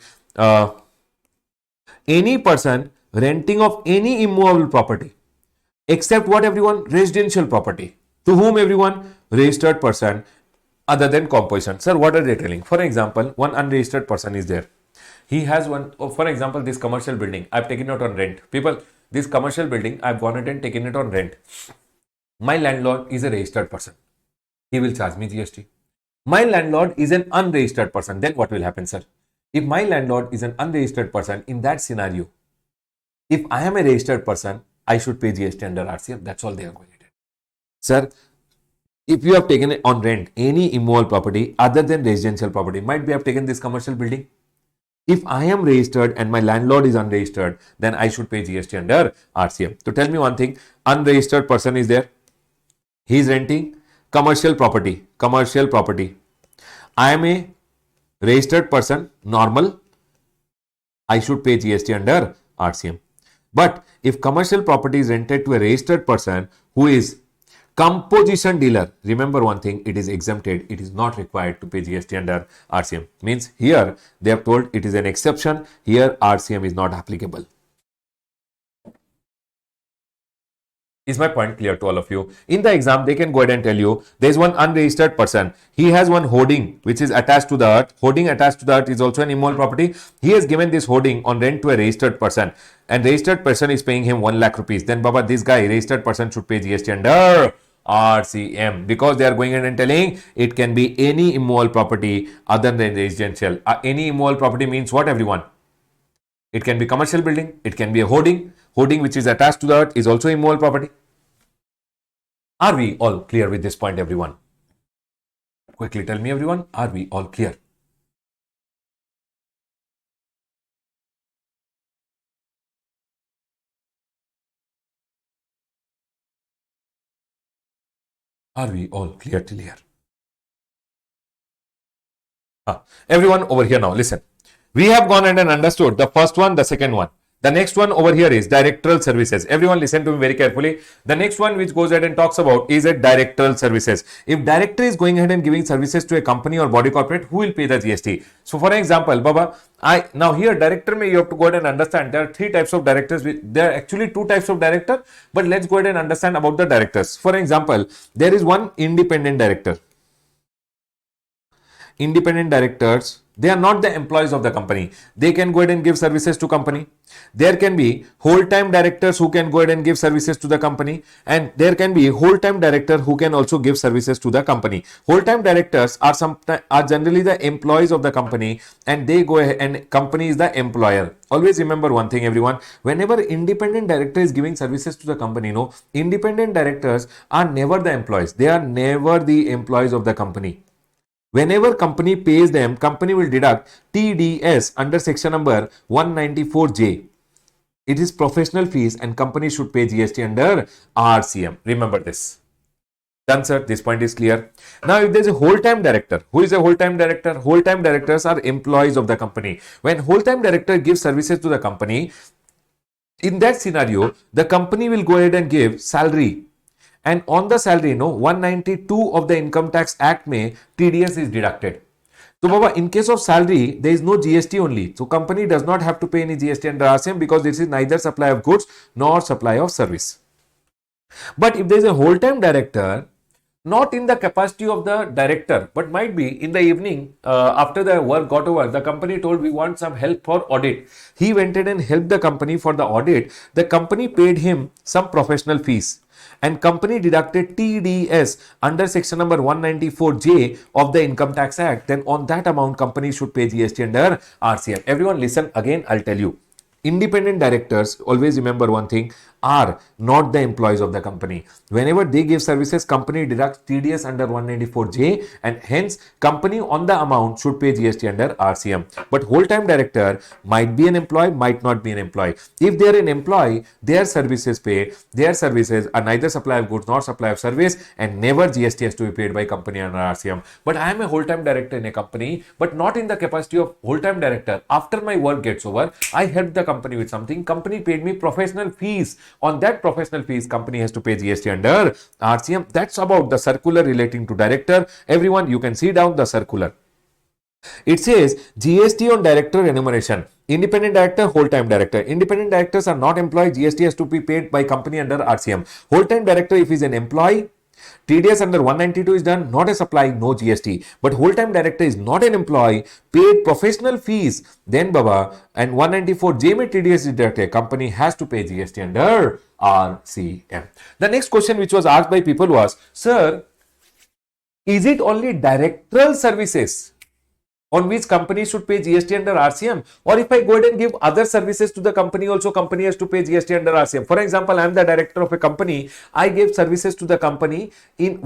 any person renting of any immovable property except what, everyone? Residential property. To whom, everyone? Registered person other than composition. Sir, what are they telling? For example, one unregistered person is there. He has one, for example, this commercial building, I've taken it on rent. People, this commercial building, I've gone ahead and taken it on rent. My landlord is a registered person. He will charge me GST. My landlord is an unregistered person. Then what will happen, sir? If my landlord is an unregistered person, in that scenario, if I am a registered person, I should pay GST under RCM. That's all they are going to do. Sir, if you have taken it on rent, any immovable property other than residential property, might be I have taken this commercial building. If I am registered and my landlord is unregistered, then I should pay GST under RCM. So tell me one thing, unregistered person is there. He is renting commercial property. I am a registered person, normal. I should pay GST under RCM. But if commercial property is rented to a registered person who is composition dealer, remember one thing, it is exempted. It is not required to pay GST under RCM. Means here they have told it is an exception. Here RCM is not applicable. Is my point clear to all of you? In the exam, they can go ahead and tell you there is one unregistered person. He has one hoarding which is attached to the earth. Hoarding attached to the earth is also an immovable property. He has given this hoarding on rent to a registered person, and registered person is paying him 1 lakh rupees. Then, Baba, this guy, registered person, should pay GST under RCM, because they are going in and telling it can be any immovable property other than residential. Any immovable property means what, everyone? It can be commercial building, it can be a hoarding. Hoarding which is attached to the earth is also immovable property. Are we all clear with this point, everyone? Quickly tell me, everyone, are we all clear? Are we all clear till here? Everyone over here now, listen. We have gone and understood the first one, the second one. The next one over here is directorial services. Everyone listen to me very carefully. The next one which goes ahead and talks about is a directorial services. If director is going ahead and giving services to a company or body corporate, who will pay the GST? So for example, Baba, now here director may you have to go ahead and understand there are three types of directors. There are actually two types of director, but let's go ahead and understand about the directors. For example, there is one independent director. Independent directors, they are not the employees of the company. They can go ahead and give services to company. There can be whole-time directors who can go ahead and give services to the company, and there can be whole-time director who can also give services to the company. Whole-time directors are generally the employees of the company, and they go ahead and company is the employer. Always remember one thing, everyone. Whenever independent director is giving services to the company, no, independent directors are never the employees. They are never the employees of the company. Whenever company pays them, company will deduct TDS under section number 194J. It is professional fees and company should pay GST under RCM. Remember this. Done, sir. This point is clear. Now, if there is a whole-time director, who is a whole-time director? Whole-time directors are employees of the company. When whole-time director gives services to the company, in that scenario, the company will go ahead and give salary. And on the salary, 192 of the Income Tax Act may TDS is deducted. So, Baba, in case of salary, there is no GST only. So, company does not have to pay any GST under RCM because this is neither supply of goods nor supply of service. But if there is a whole-time director, not in the capacity of the director, but might be in the evening after the work got over, the company told we want some help for audit. He went in and helped the company for the audit. The company paid him some professional fees, and company deducted TDS under section number 194J of the Income Tax Act. Then on that amount, company should pay GST under RCM. Everyone listen again, I'll tell you. Independent directors, always remember one thing, are not the employees of the company. Whenever they give services, company deducts TDS under 194J, and hence company on the amount should pay GST under RCM. But whole-time director might be an employee, might not be an employee. If they are an employee, their services are neither supply of goods nor supply of service, and never GST has to be paid by company under RCM. But I am a whole-time director in a company, but not in the capacity of whole-time director. After my work gets over, I help the company with something. Company paid me professional fees. On that professional fees, company has to pay GST under RCM. That's about the circular relating to director. Everyone, you can see down the circular. It says GST on director remuneration. Independent director, whole-time director. Independent directors are not employed. GST has to be paid by company under RCM. Whole-time director, if he is an employee, TDS under 192 is done, not a supply, no GST. But whole-time director is not an employee, paid professional fees, then Baba, and 194J में TDS is deducted. Company has to pay GST under RCM. The next question which was asked by people was, sir, is it only directorial services on which company should pay GST under RCM, or if I go ahead and give other services to the company, also company has to pay GST under RCM? For example, I am the director of a company, I gave services to the company in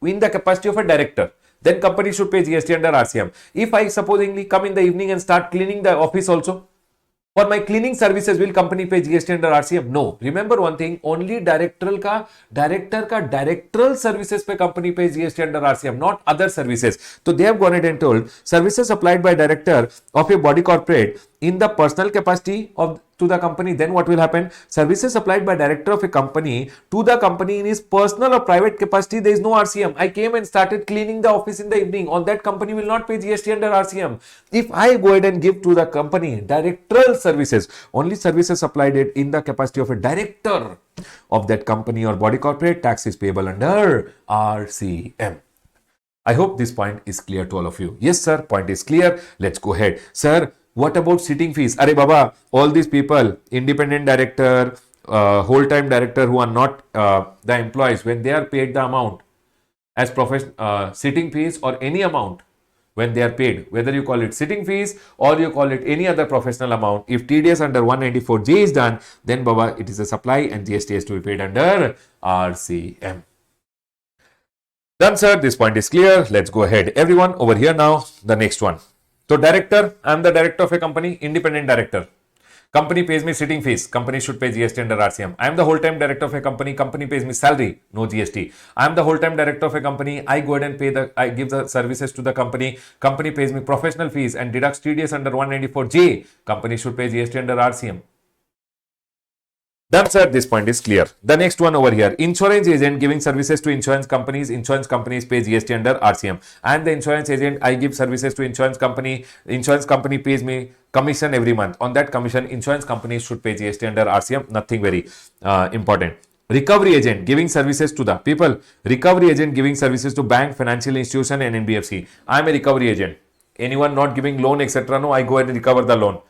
the capacity of a director, then company should pay GST under RCM. If I supposedly come in the evening and start cleaning the office also, for my cleaning services, will company pay GST under RCM? No. Remember one thing, only director ka directorial services pe company pays GST under RCM, not other services. So they have gone ahead and told services supplied by director of a body corporate in the personal capacity of to the company, then what will happen? Services supplied by director of a company to the company in his personal or private capacity, there is no RCM. I came and started cleaning the office in the evening. On that, company will not pay GST under RCM. If I go ahead and give to the company directorial services, only services supplied it in the capacity of a director of that company or body corporate, tax is payable under RCM. I hope this point is clear to all of you. Yes, sir, point is clear. Let's go ahead. Sir, what about sitting fees? Are Baba, all these people, independent director, whole-time director who are not the employees, when they are paid the amount as sitting fees or any amount, when they are paid, whether you call it sitting fees or you call it any other professional amount, if TDS under 194J is done, then Baba, it is a supply and GST has to be paid under RCM. Done, sir. This point is clear. Let's go ahead. Everyone over here now, the next one. So director, I am the director of a company, independent director. Company pays me sitting fees. Company should pay GST under RCM. I am the whole-time director of a company. Company pays me salary. No GST. I am the whole-time director of a company. I go ahead and I give the services to the company. Company pays me professional fees and deducts TDS under 194J. Company should pay GST under RCM. Done, sir. This point is clear. The next one over here. Insurance agent giving services to insurance companies. Insurance companies pay GST under RCM. And the insurance agent, I give services to insurance company. Insurance company pays me commission every month. On that commission, insurance companies should pay GST under RCM. Nothing very important. Recovery agent giving services to the people. Recovery agent giving services to bank, financial institution and NBFC. I am a recovery agent. Anyone not giving loan, etc. No, I go ahead and recover the loan.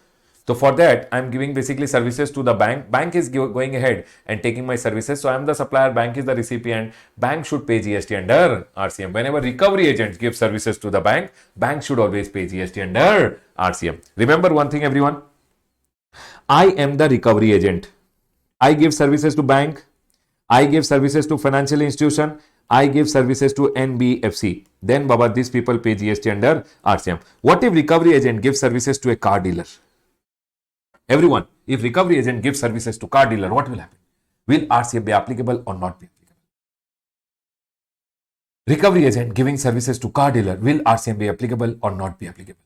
So for that, I'm giving basically services to the bank. Bank is going ahead and taking my services. So I'm the supplier, bank is the recipient. Bank should pay GST under RCM. Whenever recovery agents give services to the bank, bank should always pay GST under RCM. Remember one thing, everyone. I am the recovery agent. I give services to bank. I give services to financial institution. I give services to NBFC. Then, Baba, these people pay GST under RCM. What if recovery agent gives services to a car dealer? Everyone, if recovery agent gives services to car dealer, what will happen? Will RCM be applicable or not be applicable? Recovery agent giving services to car dealer, will RCM be applicable or not be applicable?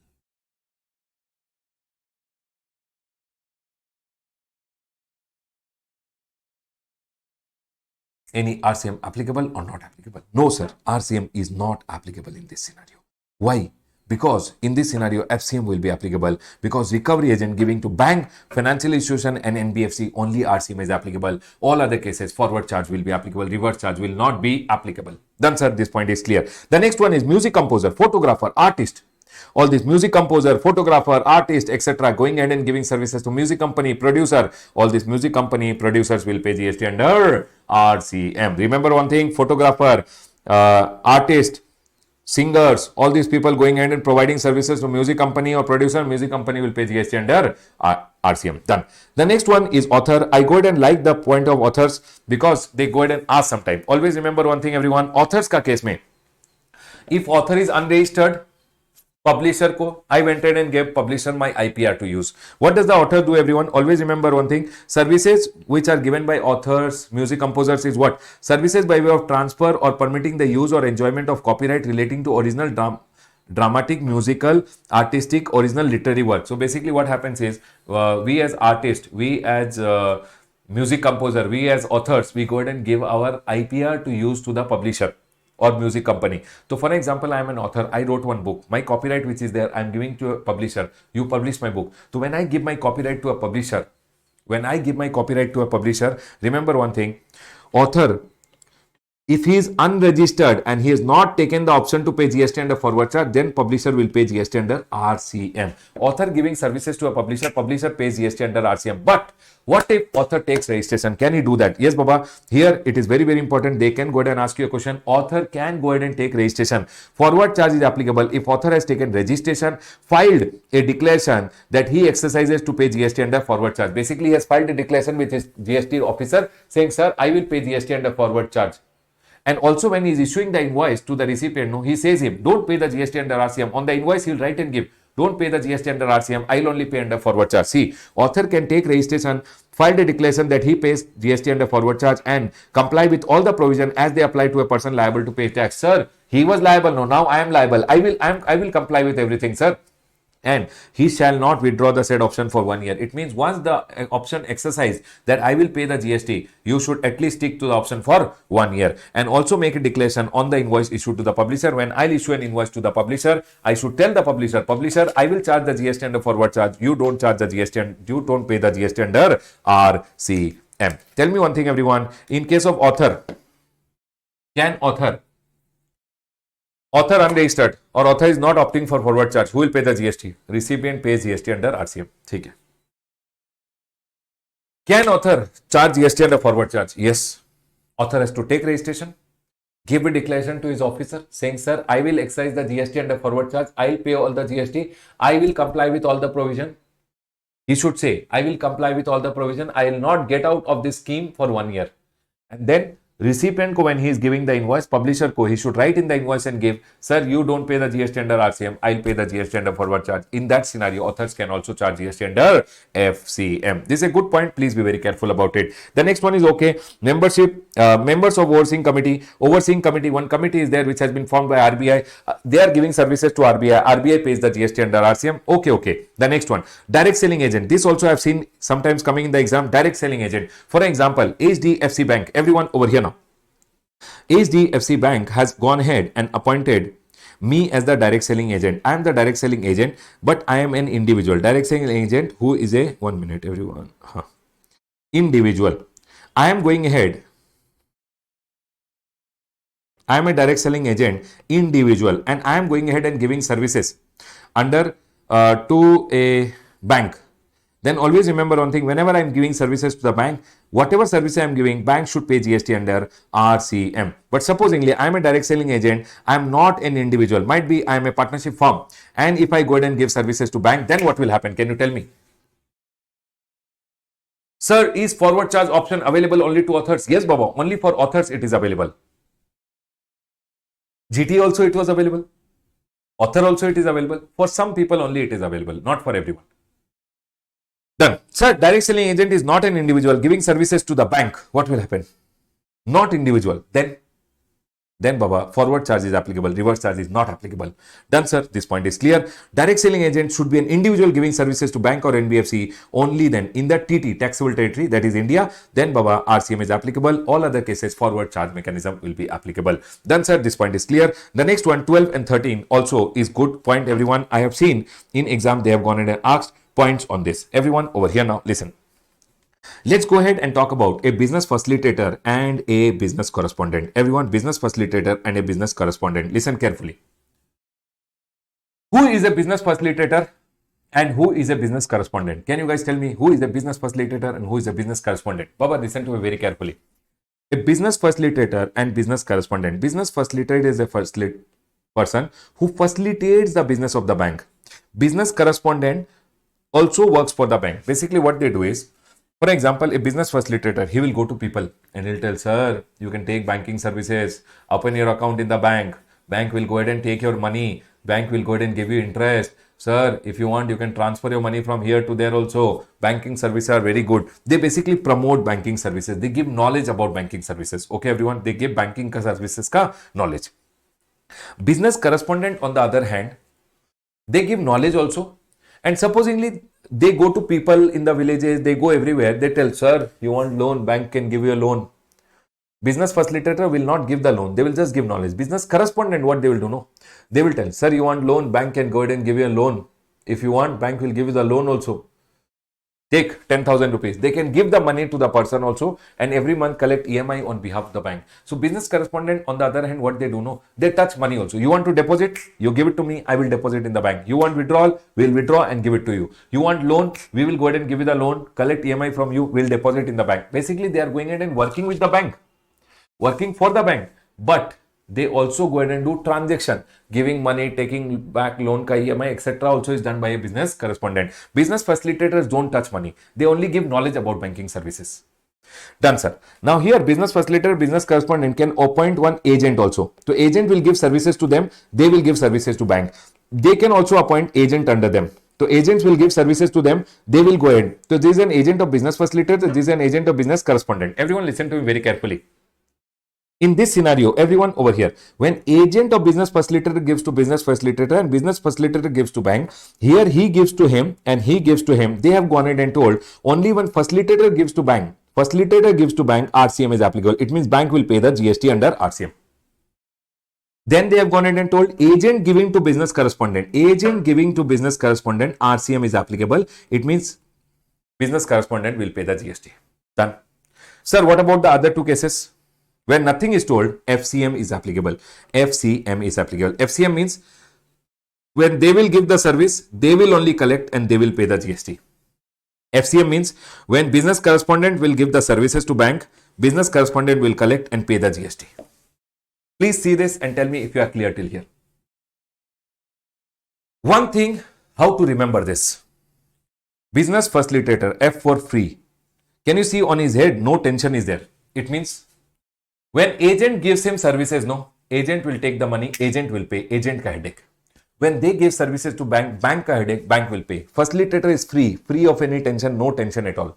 Any RCM applicable or not applicable? No, sir. RCM is not applicable in this scenario. Why? Because in this scenario, FCM will be applicable because recovery agent giving to bank, financial institution and NBFC, only RCM is applicable. All other cases, forward charge will be applicable, reverse charge will not be applicable. Done, sir. This point is clear. The next one is music composer, photographer, artist. All these music composer, photographer, artist, etc. going ahead and giving services to music company, producer. All these music company, producers will pay GST under RCM. Remember one thing, photographer, artist, singers, all these people going ahead and providing services to music company or producer, music company will pay GST under RCM. Done. The next one is author. I go ahead and like the point of authors because they go ahead and ask sometime. Always remember one thing, everyone. Authors ka case mein, if author is unregistered, publisher ko, I went ahead and gave publisher my IPR to use. What does the author do, everyone? Always remember one thing. Services which are given by authors, music composers is what? Services by way of transfer or permitting the use or enjoyment of copyright relating to original dramatic, musical, artistic, original literary work. So basically what happens is, we as artists, we as music composer, we as authors, we go ahead and give our IPR to use to the publisher or music company. So for example, I am an author, I wrote one book, my copyright which is there, I am giving to a publisher, you publish my book. So when I give my copyright to a publisher, remember one thing, author, if he is unregistered and he has not taken the option to pay GST under forward charge, then publisher will pay GST under RCM. Author giving services to a publisher, publisher pays GST under RCM. But what if author takes registration? Can he do that? Yes, Baba. Here it is very, very important. They can go ahead and ask you a question. Author can go ahead and take registration. Forward charge is applicable if author has taken registration, filed a declaration that he exercises to pay GST under forward charge. Basically, he has filed a declaration with his GST officer saying, sir, I will pay GST under forward charge. And also when he is issuing the invoice to the recipient, no, he says him, don't pay the GST under RCM. On the invoice, he will write and give, don't pay the GST under RCM, I will only pay under forward charge. See, author can take registration, filed a declaration that he pays GST under forward charge and comply with all the provision as they apply to a person liable to pay tax. Sir, he was liable, no, now I am liable. I will comply with everything, sir. and he shall not withdraw the said option for 1 year. It means once the option exercise that I will pay the GST, you should at least stick to the option for 1 year, and also make a declaration on the invoice issued to the publisher. When I'll issue an invoice to the publisher, I should tell the publisher, I will charge the GST under forward charge. You don't charge the GST and you don't pay the GST under RCM. Tell me one thing, everyone. In case of author, can author unregistered or author is not opting for forward charge, who will pay the GST? Recipient pays GST under RCM. ठीक है. Can author charge GST under forward charge? Yes. Author has to take registration, give a declaration to his officer saying, sir, I will excise the GST under forward charge. I will pay all the GST. I will comply with all the provision. He should say, I will comply with all the provision. I will not get out of this scheme for 1 year. And then recipient ko, when he is giving the invoice, publisher ko, he should write in the invoice and give, sir, you don't pay the GST under RCM, I'll pay the GST under forward charge. In that scenario, authors can also charge GST under FCM. This is a good point. Please be very careful about it. The next one is okay. Membership, members of overseeing committee. Overseeing committee, one committee is there which has been formed by RBI. They are giving services to RBI. RBI pays the GST under RCM. Okay. The next one, direct selling agent. This also I have seen sometimes coming in the exam. Direct selling agent. For example, HDFC Bank. Everyone over here now. HDFC Bank has gone ahead and appointed me as the direct selling agent. I am the direct selling agent, but I am an individual. Direct selling agent who is a, 1 minute everyone, individual. I am going ahead. I am a direct selling agent, individual, and I am going ahead and giving services under to a bank. Then always remember one thing, whenever I am giving services to the bank, whatever service I am giving, bank should pay GST under RCM. But supposingly I am a direct selling agent, I am not an individual. Might be I am a partnership firm. And if I go ahead and give services to bank, then what will happen? Can you tell me? Sir, is forward charge option available only to authors? Yes, Baba, only for authors it is available. GT also it was available. Author also it is available. For some people only it is available, not for everyone. Done. Sir, direct selling agent is not an individual giving services to the bank. What will happen? Not individual. Then Baba, forward charge is applicable, reverse charge is not applicable. Done, sir. This point is clear. Direct selling agent should be an individual giving services to bank or NBFC. Only then in the TT, taxable territory, that is India, then Baba, RCM is applicable. All other cases, forward charge mechanism will be applicable. Done, sir. This point is clear. The next one, 12 and 13 also is good point, everyone. I have seen in exam, they have gone in and asked points on this. Everyone over here now, listen. Let's go ahead and talk about a business facilitator and a business correspondent. Everyone, business facilitator and a business correspondent. Listen carefully. Who is a business facilitator and who is a business correspondent? Can you guys tell me who is a business facilitator and who is a business correspondent? Baba, listen to me very carefully. A business facilitator and business correspondent. Business facilitator is a person who facilitates the business of the bank. Business correspondent also works for the bank. Basically what they do is, for example, a business facilitator, he will go to people and he'll tell, sir, you can take banking services, open your account in the bank. Bank will go ahead and take your money. Bank will go ahead and give you interest. Sir, if you want, you can transfer your money from here to there also. Banking services are very good. They basically promote banking services. They give knowledge about banking services. Okay, everyone, they give banking services ka knowledge. Business correspondent, on the other hand, they give knowledge also. And supposingly, they go to people in the villages, they go everywhere, they tell, sir, you want loan, bank can give you a loan. Business facilitator will not give the loan, they will just give knowledge. Business correspondent, what they will do? No, they will tell, sir, you want loan, bank can go ahead and give you a loan. If you want, bank will give you the loan also. Take 10,000 rupees. They can give the money to the person also and every month collect EMI on behalf of the bank. So business correspondent, on the other hand, what they do? No, they touch money also. You want to deposit, you give it to me, I will deposit in the bank. You want withdrawal, we'll withdraw and give it to you. You want loan, we will go ahead and give you the loan, collect EMI from you, we'll deposit in the bank. Basically, they are going ahead and working with the bank, working for the bank, but they also go ahead and do transaction, giving money, taking back loan ka EMI, etc. also is done by a business correspondent. Business facilitators don't touch money. They only give knowledge about banking services. Done, sir. Now here, business facilitator, business correspondent can appoint one agent also. So agent will give services to them. They will give services to bank. They can also appoint agent under them. So agents will give services to them. They will go ahead. So this is an agent of business facilitator. This is an agent of business correspondent. Everyone listen to me very carefully. In this scenario, everyone over here, when agent of business facilitator gives to business facilitator and business facilitator gives to bank, here he gives to him and he gives to him, they have gone ahead and told only when facilitator gives to bank, RCM is applicable. It means bank will pay the GST under RCM. Then they have gone ahead and told agent giving to business correspondent, RCM is applicable. It means business correspondent will pay the GST. Done. Sir, what about the other two cases? When nothing is told, FCM is applicable. FCM means when they will give the service, they will only collect and they will pay the GST. FCM means when business correspondent will give the services to bank, business correspondent will collect and pay the GST. Please see this and tell me if you are clear till here. One thing, how to remember this. Business facilitator, F for free. Can you see on his head, no tension is there. It means when agent gives him services, no, agent will take the money, agent will pay, agent ka headache. When they give services to bank, bank ka headache, bank will pay. Facilitator is free of any tension, no tension at all.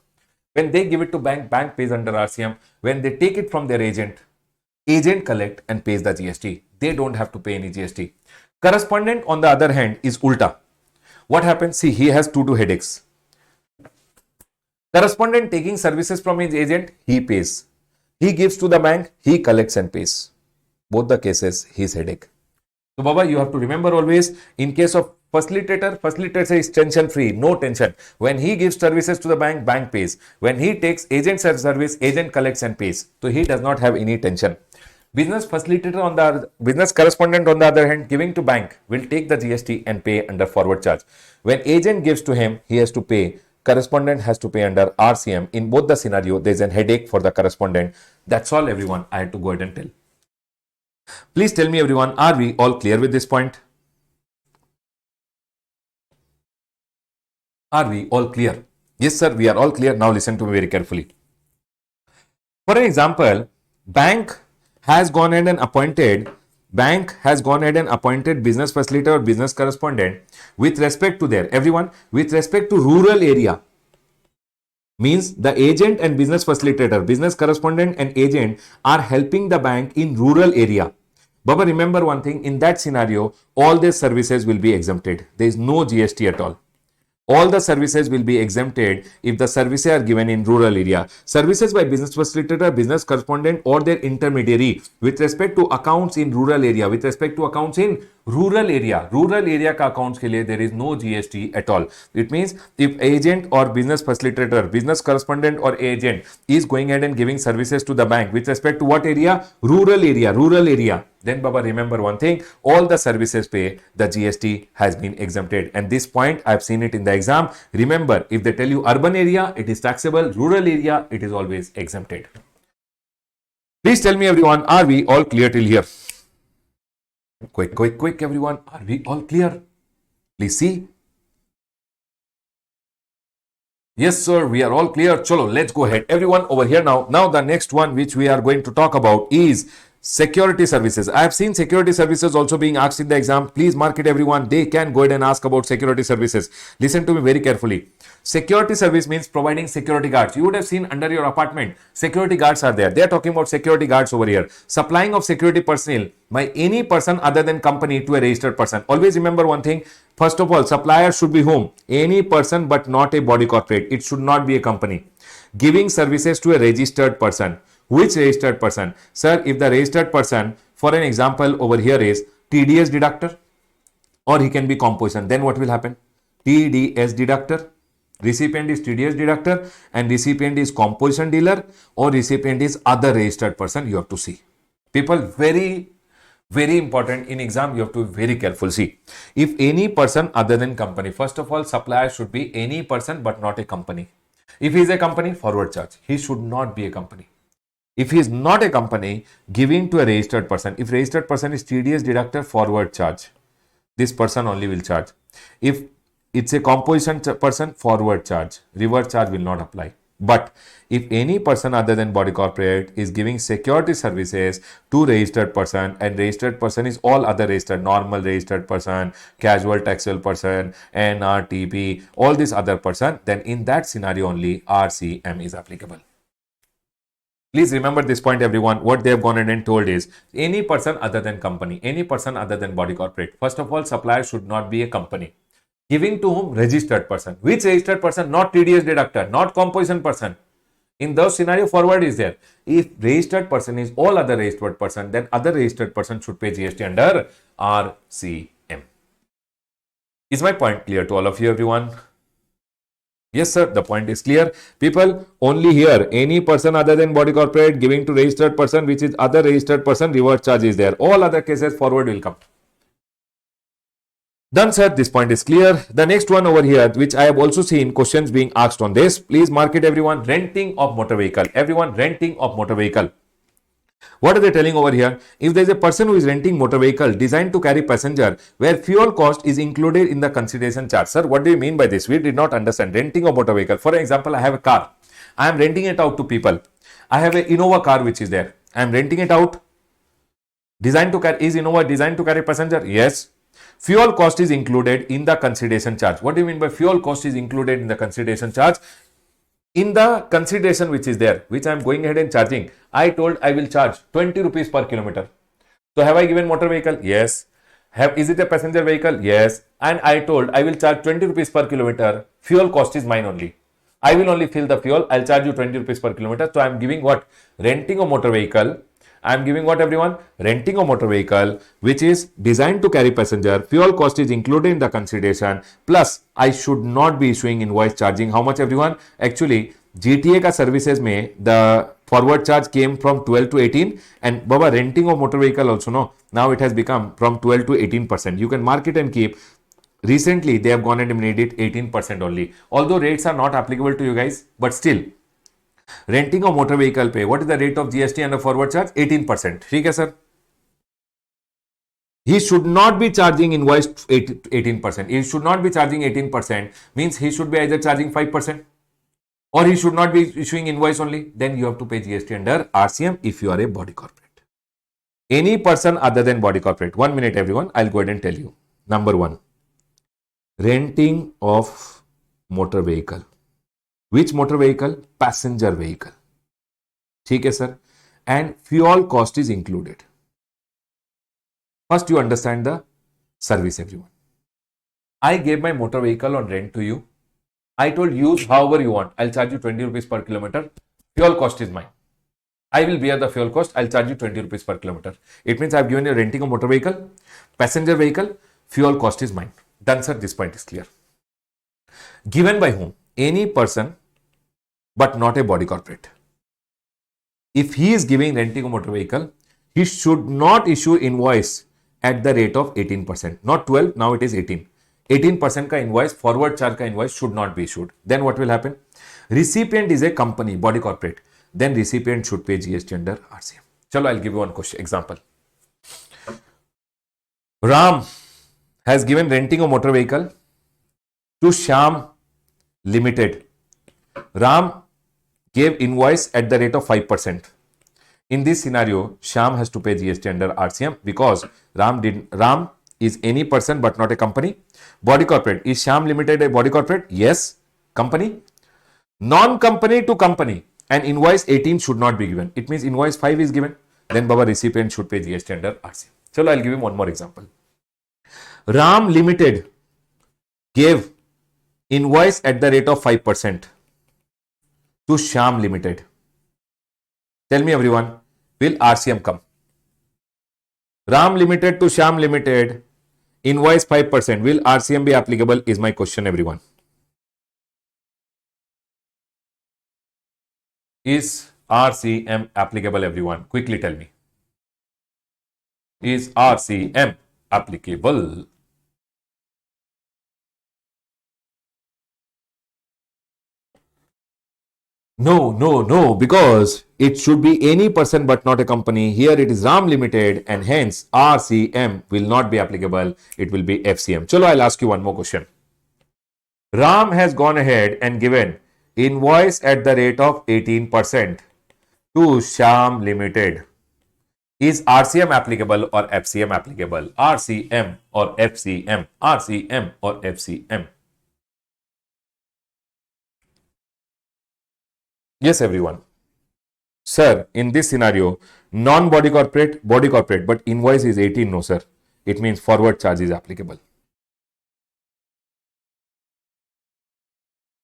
When they give it to bank, bank pays under RCM. When they take it from their agent collect and pays the GST. They don't have to pay any GST. Correspondent on the other hand is ulta. What happens? See, he has two headaches. Correspondent taking services from his agent, he pays. He gives to the bank, he collects and pays. Both the cases, his headache. So, Baba, you have to remember always, in case of facilitator is tension free, no tension. When he gives services to the bank, bank pays. When he takes agent service, agent collects and pays. So, he does not have any tension. Business correspondent on the other hand, giving to bank, will take the GST and pay under forward charge. When agent gives to him, he has to pay. Correspondent has to pay under RCM. In both the scenario, there is a headache for the correspondent. That's all, everyone. I had to go ahead and tell. Please tell me, everyone, are we all clear with this point? Are we all clear? Yes, sir, we are all clear. Now listen to me very carefully. For an example, bank has gone ahead and appointed business facilitator or business correspondent with respect to with respect to rural area. Means the agent and business facilitator, business correspondent and agent are helping the bank in rural area. Baba, remember one thing, in that scenario, all these services will be exempted. There is no GST at all. All the services will be exempted if the services are given in rural area. Services by business facilitator, business correspondent or their intermediary with respect to accounts in rural area, rural area ka accounts ke liye there is no GST at all. It means if agent or business facilitator, business correspondent or agent is going ahead and giving services to the bank with respect to what area? Rural area. Then, Baba, remember one thing, all the services pay, the GST has been exempted. And this point, I've seen it in the exam. Remember, if they tell you urban area, it is taxable. Rural area, it is always exempted. Please tell me, everyone, are we all clear till here? Quick, everyone. Are we all clear? Please see. Yes, sir, we are all clear. Chalo, let's go ahead. Everyone over here now. Now, the next one which we are going to talk about is security services. I have seen security services also being asked in the exam. Please mark it, everyone. They can go ahead and ask about security services. Listen to me very carefully. Security service means providing security guards. You would have seen under your apartment, security guards are there. They are talking about security guards over here. Supplying of security personnel by any person other than company to a registered person. Always remember one thing. First of all, supplier should be whom? Any person but not a body corporate. It should not be a company. Giving services to a registered person. Which registered person? Sir, if the registered person, for an example over here is TDS deductor or he can be composition, then what will happen? TDS deductor, recipient is TDS deductor and recipient is composition dealer or recipient is other registered person. You have to see. People, very important in exam, you have to be very careful. See, if any person other than company, first of all, supplier should be any person but not a company. If he is a company, forward charge. He should not be a company. If he is not a company, giving to a registered person. If registered person is TDS deductor, forward charge. This person only will charge. If it's a composition person, forward charge. Reverse charge will not apply. But if any person other than body corporate is giving security services to registered person and registered person is all other registered, normal registered person, casual taxable person, NRTP, all this other person, then in that scenario only RCM is applicable. Please remember this point, everyone. What they have gone ahead and told is any person other than company, any person other than body corporate. First of all, supplier should not be a company. Giving to whom? Registered person. Which registered person? Not TDS deductor, not composition person. In those scenario, forward is there. If registered person is all other registered person, then other registered person should pay GST under RCM. Is my point clear to all of you, everyone? Yes, sir. The point is clear. People, only here, any person other than body corporate giving to registered person, which is other registered person, reverse charge is there. All other cases, forward will come. Done, sir. This point is clear. The next one over here, which I have also seen questions being asked on this. Please mark it, everyone. Renting of motor vehicle. Everyone, renting of motor vehicle. What are they telling over here? If there is a person who is renting motor vehicle designed to carry passenger where fuel cost is included in the consideration charge. Sir, what do you mean by this? We did not understand. Renting of motor vehicle. For example, I have a car. I am renting it out to people. I have a Innova car which is there. I am renting it out. Designed to carry, is Innova designed to carry passenger? Yes. Fuel cost is included in the consideration charge. What do you mean by fuel cost is included in the consideration charge? In the consideration which is there, which I am going ahead and charging, I told I will charge 20 rupees per kilometer. So have I given motor vehicle? Yes. Is it a passenger vehicle? Yes. And I told I will charge 20 rupees per kilometer. Fuel cost is mine only. I will only fill the fuel. I'll charge you 20 rupees per kilometer. So I am giving what? Renting a motor vehicle. I am giving what, everyone? Renting a motor vehicle which is designed to carry passenger. Fuel cost is included in the consideration. Plus, I should not be issuing invoice charging. How much, everyone? Actually, GTA का services में the forward charge came from 12 to 18 and Baba renting of motor vehicle also no. Now it has become from 12 to 18%. You can mark it and keep. Recently, they have gone and made it 18% only. Although rates are not applicable to you guys, but still. Renting a motor vehicle pay. What is the rate of GST and a forward charge? 18%. ठीक है sir? He should not be charging invoice 18%. He should not be charging 18%. Means he should be either charging 5% or he should not be issuing invoice only. Then you have to pay GST under RCM if you are a body corporate. Any person other than body corporate. 1 minute, everyone. I'll go ahead and tell you. Number one, renting of motor vehicle. Which motor vehicle? Passenger vehicle. ठीक है sir. And fuel cost is included. First, you understand the service, everyone. I gave my motor vehicle on rent to you. I told use however you want. I'll charge you 20 rupees per kilometer. Fuel cost is mine. I will bear the fuel cost. I'll charge you 20 rupees per kilometer. It means I've given you renting a motor vehicle, passenger vehicle, fuel cost is mine. Done, sir. This point is clear. Given by whom? Any person, but not a body corporate. If he is giving renting a motor vehicle, he should not issue invoice at the rate of 18%. Not 12, now it is 18. 18% ka invoice, forward charge ka invoice should not be issued. Then what will happen? Recipient is a company, body corporate. Then recipient should pay GST under RCM. Chalo, I'll give you one question example. Ram has given renting a motor vehicle to Shyam Limited. Ram gave invoice at the rate of 5%. In this scenario, Shyam has to pay GST under RCM because Ram is any person but not a company. Body corporate. Is Shyam Limited a body corporate? Yes. Company. Non-company to company. And invoice 18 should not be given. It means invoice 5 is given. Then Baba recipient should pay GST under RCM. So I'll give him one more example. Ram Limited gave invoice at the rate of 5% to Shyam Limited. Tell me, everyone, will RCM come? Ram Limited to Shyam Limited, invoice 5%. Will RCM be applicable is my question, everyone. Is RCM applicable, everyone? Quickly tell me. Is RCM applicable? No, because it should be any person but not a company. Here it is Ram Limited and hence RCM will not be applicable. It will be FCM. Chalo, I'll ask you one more question. Ram has gone ahead and given invoice at the rate of 18% to Shyam Limited. Is RCM applicable or FCM applicable? RCM or FCM? RCM or FCM? Yes, everyone. Sir, in this scenario, non-body corporate, body corporate, but invoice is 18. No, sir. It means forward charge is applicable.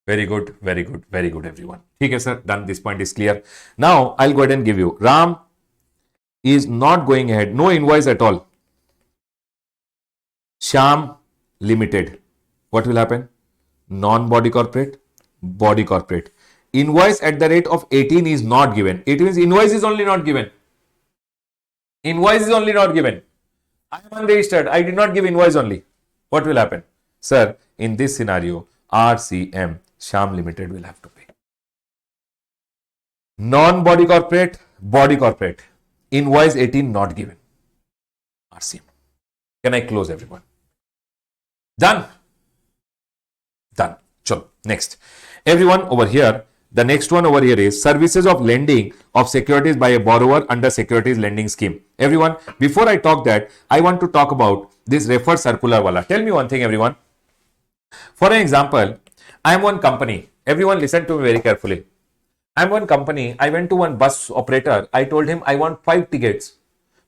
Very good, very good, very good, everyone. Okay, sir. Done. This point is clear. Now, I'll go ahead and give you. Ram is not going ahead. No invoice at all. Sham Limited. What will happen? Non-body corporate, body corporate. Invoice at the rate of 18 is not given. It means invoice is only not given. Invoice is only not given. I am unregistered. I did not give invoice only. What will happen? Sir, in this scenario, RCM, Sham Limited will have to pay. Non-body corporate, body corporate. Invoice 18 not given. RCM. Can I close everyone? Done. Done. Chalo. Next. Everyone over here, the next one over here is services of lending of securities by a borrower under securities lending scheme. Everyone, before I talk that, I want to talk about this refer circular wala. Tell me one thing, everyone. For an example, I am one company. Everyone listen to me very carefully. I am one company. I went to one bus operator. I told him I want 5 tickets.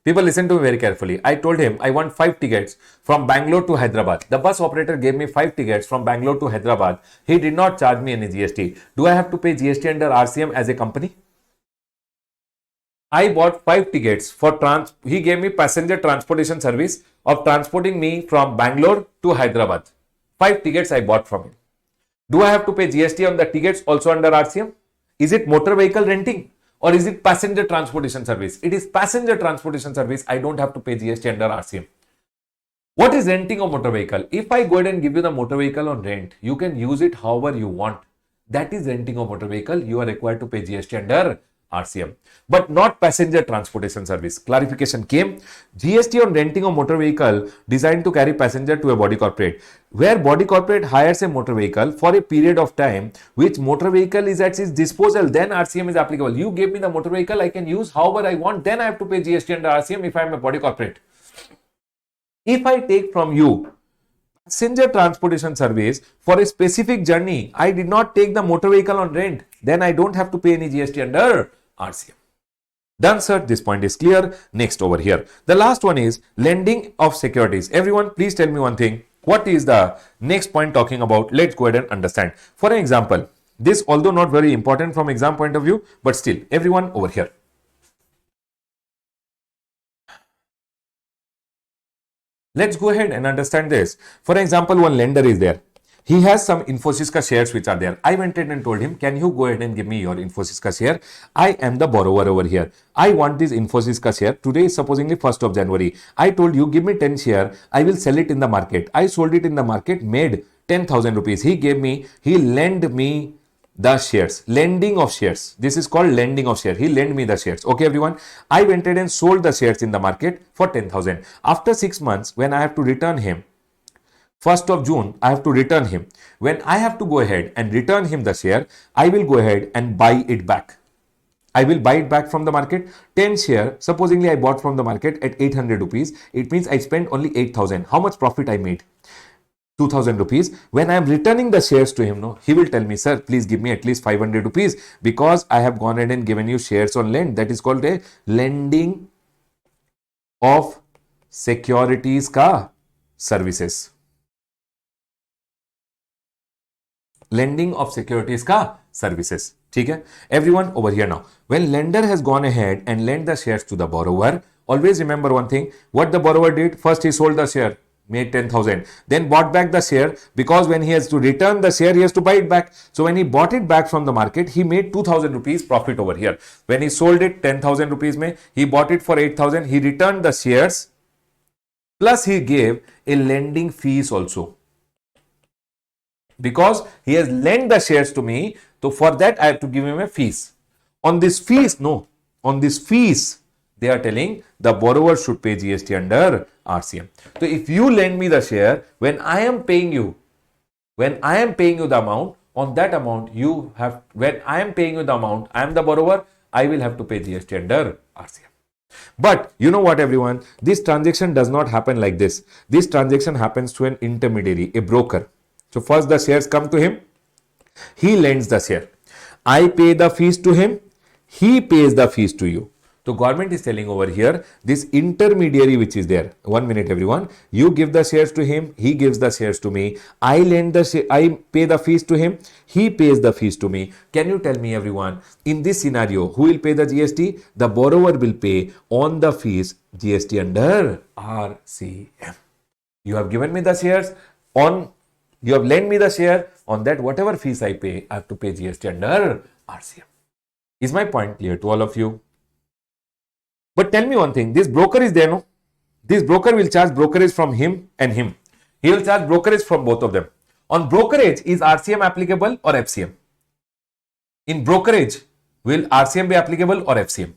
People listen to me very carefully. I told him I want 5 tickets from Bangalore to Hyderabad. The bus operator gave me 5 tickets from Bangalore to Hyderabad. He did not charge me any GST. Do I have to pay GST under RCM as a company? I bought 5 tickets for he gave me passenger transportation service of transporting me from Bangalore to Hyderabad. 5 tickets I bought from him. Do I have to pay GST on the tickets also under RCM? Is it motor vehicle renting? Or is it passenger transportation service? It is passenger transportation service. I don't have to pay GST under RCM. What is renting a motor vehicle? If I go ahead and give you the motor vehicle on rent, you can use it however you want. That is renting a motor vehicle. You are required to pay GST under RCM, but not passenger transportation service. Clarification came. GST on renting a motor vehicle designed to carry passenger to a body corporate. Where body corporate hires a motor vehicle for a period of time, which motor vehicle is at its disposal, then RCM is applicable. You gave me the motor vehicle, I can use however I want, then I have to pay GST under RCM if I am a body corporate. If I take from you passenger transportation service for a specific journey, I did not take the motor vehicle on rent, then I don't have to pay any GST under RCM. Done, sir. This point is clear. Next over here. The last one is lending of securities. Everyone, please tell me one thing. What is the next point talking about? Let's go ahead and understand. For an example, this although not very important from exam point of view, but still, everyone over here. Let's go ahead and understand this. For example, one lender is there. He has some Infosys ka shares which are there. I went in and told him, can you go ahead and give me your Infosys ka share? I am the borrower over here. I want this Infosys ka share. Today is supposedly 1st of January. I told you, give me 10 share. I will sell it in the market. I sold it in the market, made 10,000 rupees. He lent me the shares, lending of shares. This is called lending of share. He lent me the shares. Okay, everyone. I went ahead and sold the shares in the market for 10,000. After 6 months, when I have to return him, 1st of June, I have to return him. When I have to go ahead and return him the share, I will go ahead and buy it back. I will buy it back from the market. 10 share, supposedly I bought from the market at 800 rupees. It means I spent only 8,000. How much profit I made? 2,000 rupees. When I am returning the shares to him, no, he will tell me, sir, please give me at least 500 rupees because I have gone ahead and given you shares on lend. That is called a lending of securities ka services. Lending of securities ka services. Okay? Everyone over here now. When lender has gone ahead and lent the shares to the borrower, always remember one thing. What the borrower did, first he sold the share, made 10,000, then bought back the share because when he has to return the share, he has to buy it back. So when he bought it back from the market, he made 2,000 rupees profit over here. When he sold it 10,000 rupees, he bought it for 8,000. He returned the shares plus he gave a lending fees also. Because he has lent the shares to me, so for that I have to give him a fees. On this fees, they are telling the borrower should pay GST under RCM. So if you lend me the share, when I am paying you the amount, on that amount when I am paying you the amount, I am the borrower, I will have to pay GST under RCM. But you know what, everyone? This transaction does not happen like this. This transaction happens to an intermediary, a broker. So first the shares come to him. He lends the share. I pay the fees to him. he pays the fees to you. So government is telling over here, this intermediary which is there. 1 minute, everyone. You give the shares to him, he gives the shares to me. I pay the fees to him, he pays the fees to me. Can you tell me, everyone, in this scenario, who will pay the GST? The borrower will pay on the fees GST under RCM. You have given me the shares on, you have lent me the share on that whatever fees I pay, I have to pay GST under RCM. Is my point clear to all of you? But tell me one thing, this broker is there, no? This broker will charge brokerage from him and him. He will charge brokerage from both of them. On brokerage, is RCM applicable or FCM? In brokerage, will RCM be applicable or FCM?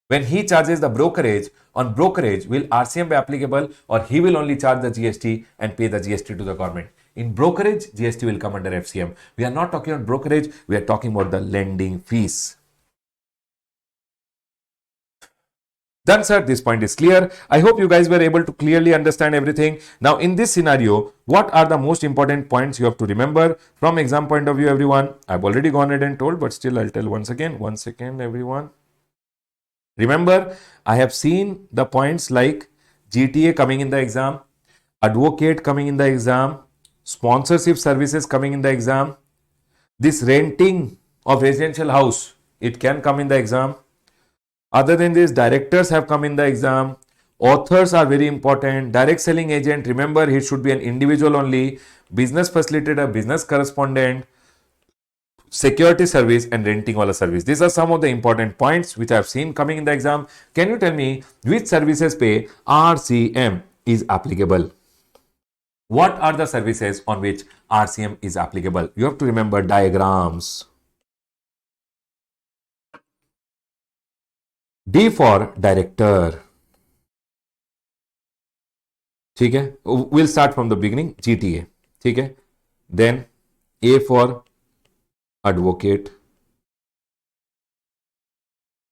When he charges the brokerage, on brokerage, will RCM be applicable or he will only charge the GST and pay the GST to the government? In brokerage, GST will come under FCM. We are not talking about brokerage, we are talking about the lending fees. Done, sir. This point is clear. I hope you guys were able to clearly understand everything. Now, in this scenario, what are the most important points you have to remember from exam point of view, everyone? I've already gone ahead and told, but still I'll tell once again. 1 second, everyone. Remember, I have seen the points like GTA coming in the exam, advocate coming in the exam, sponsorship services coming in the exam, this renting of residential house, it can come in the exam. Other than this, directors have come in the exam. Authors are very important. Direct selling agent, remember, he should be an individual only. Business facilitator, business correspondent, security service, and renting wala service. These are some of the important points which I have seen coming in the exam. Can you tell me which services pay RCM is applicable? What are the services on which RCM is applicable? You have to remember diagrams. D for director. ठीक है, we'll start from the beginning. GTA, ठीक है. Then A for advocate,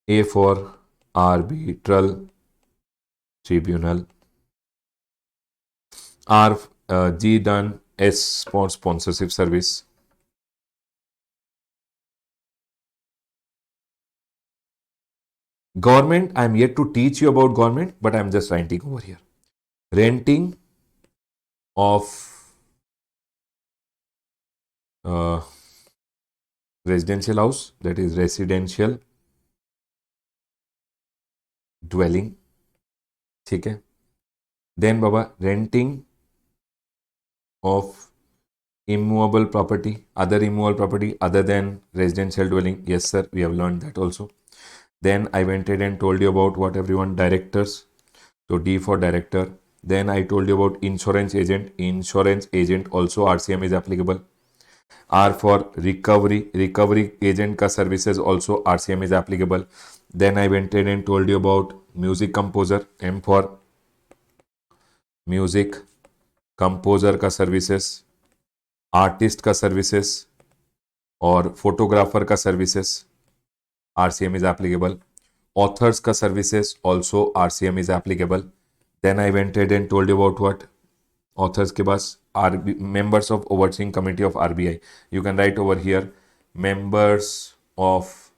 A for arbitral tribunal, G done, S for sponsorship service. Government, I am yet to teach you about government, but I am just writing over here. Renting of residential house, that is residential dwelling, ठीक है. Then Baba, renting of immovable property, other immovable property other than residential dwelling. Yes, sir, we have learned that also. Then I went ahead and told you about what, everyone? Directors. So D for director. Then I told you about insurance agent. Insurance agent also RCM is applicable. R for recovery. Recovery agent ka services also RCM is applicable. Then I went ahead and told you about music composer. M for music composer का services, artist का services और photographer का services RCM is applicable. Authors का services also RCM is applicable. Then I went ahead and told you about what? Authors के पास members of overseeing committee of RBI. You can write over here members of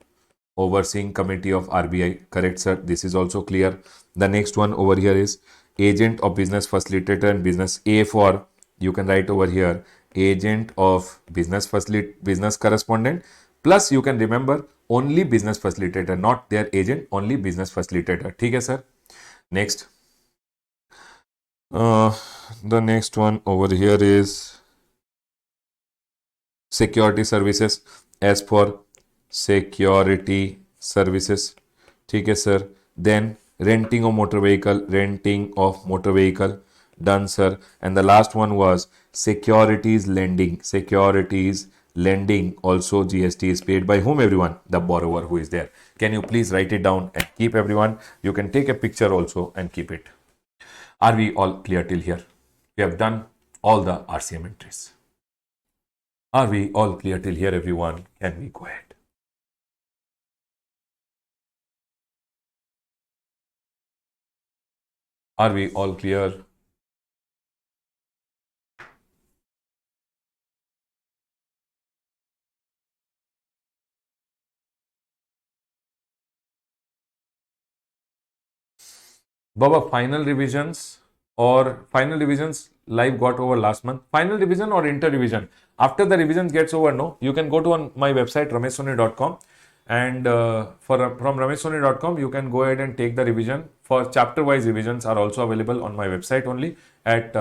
overseeing committee of RBI. Correct, sir. This is also clear. The next one over here is agent of business facilitator and business. A for, you can write over here agent of business business correspondent, plus you can remember only business facilitator, not their agent, only business facilitator. ठीक है sir. Next, the next one over here is security services. As for security services, ठीक है sir. Then renting of motor vehicle, done sir. And the last one was securities lending also GST is paid by whom, everyone? The borrower who is there. Can you please write it down and keep, everyone? You can take a picture also and keep it. Are we all clear till here? We have done all the RCM entries. Are we all clear till here, everyone? Can we go ahead? Are we all clear? Baba, final revisions live got over last month. Final revision or inter revision? After the revision gets over, no, you can go to on my website rameshsoni.com and from rameshsoni.com you can go ahead and take the revision. For chapter wise revisions are also available on my website only. At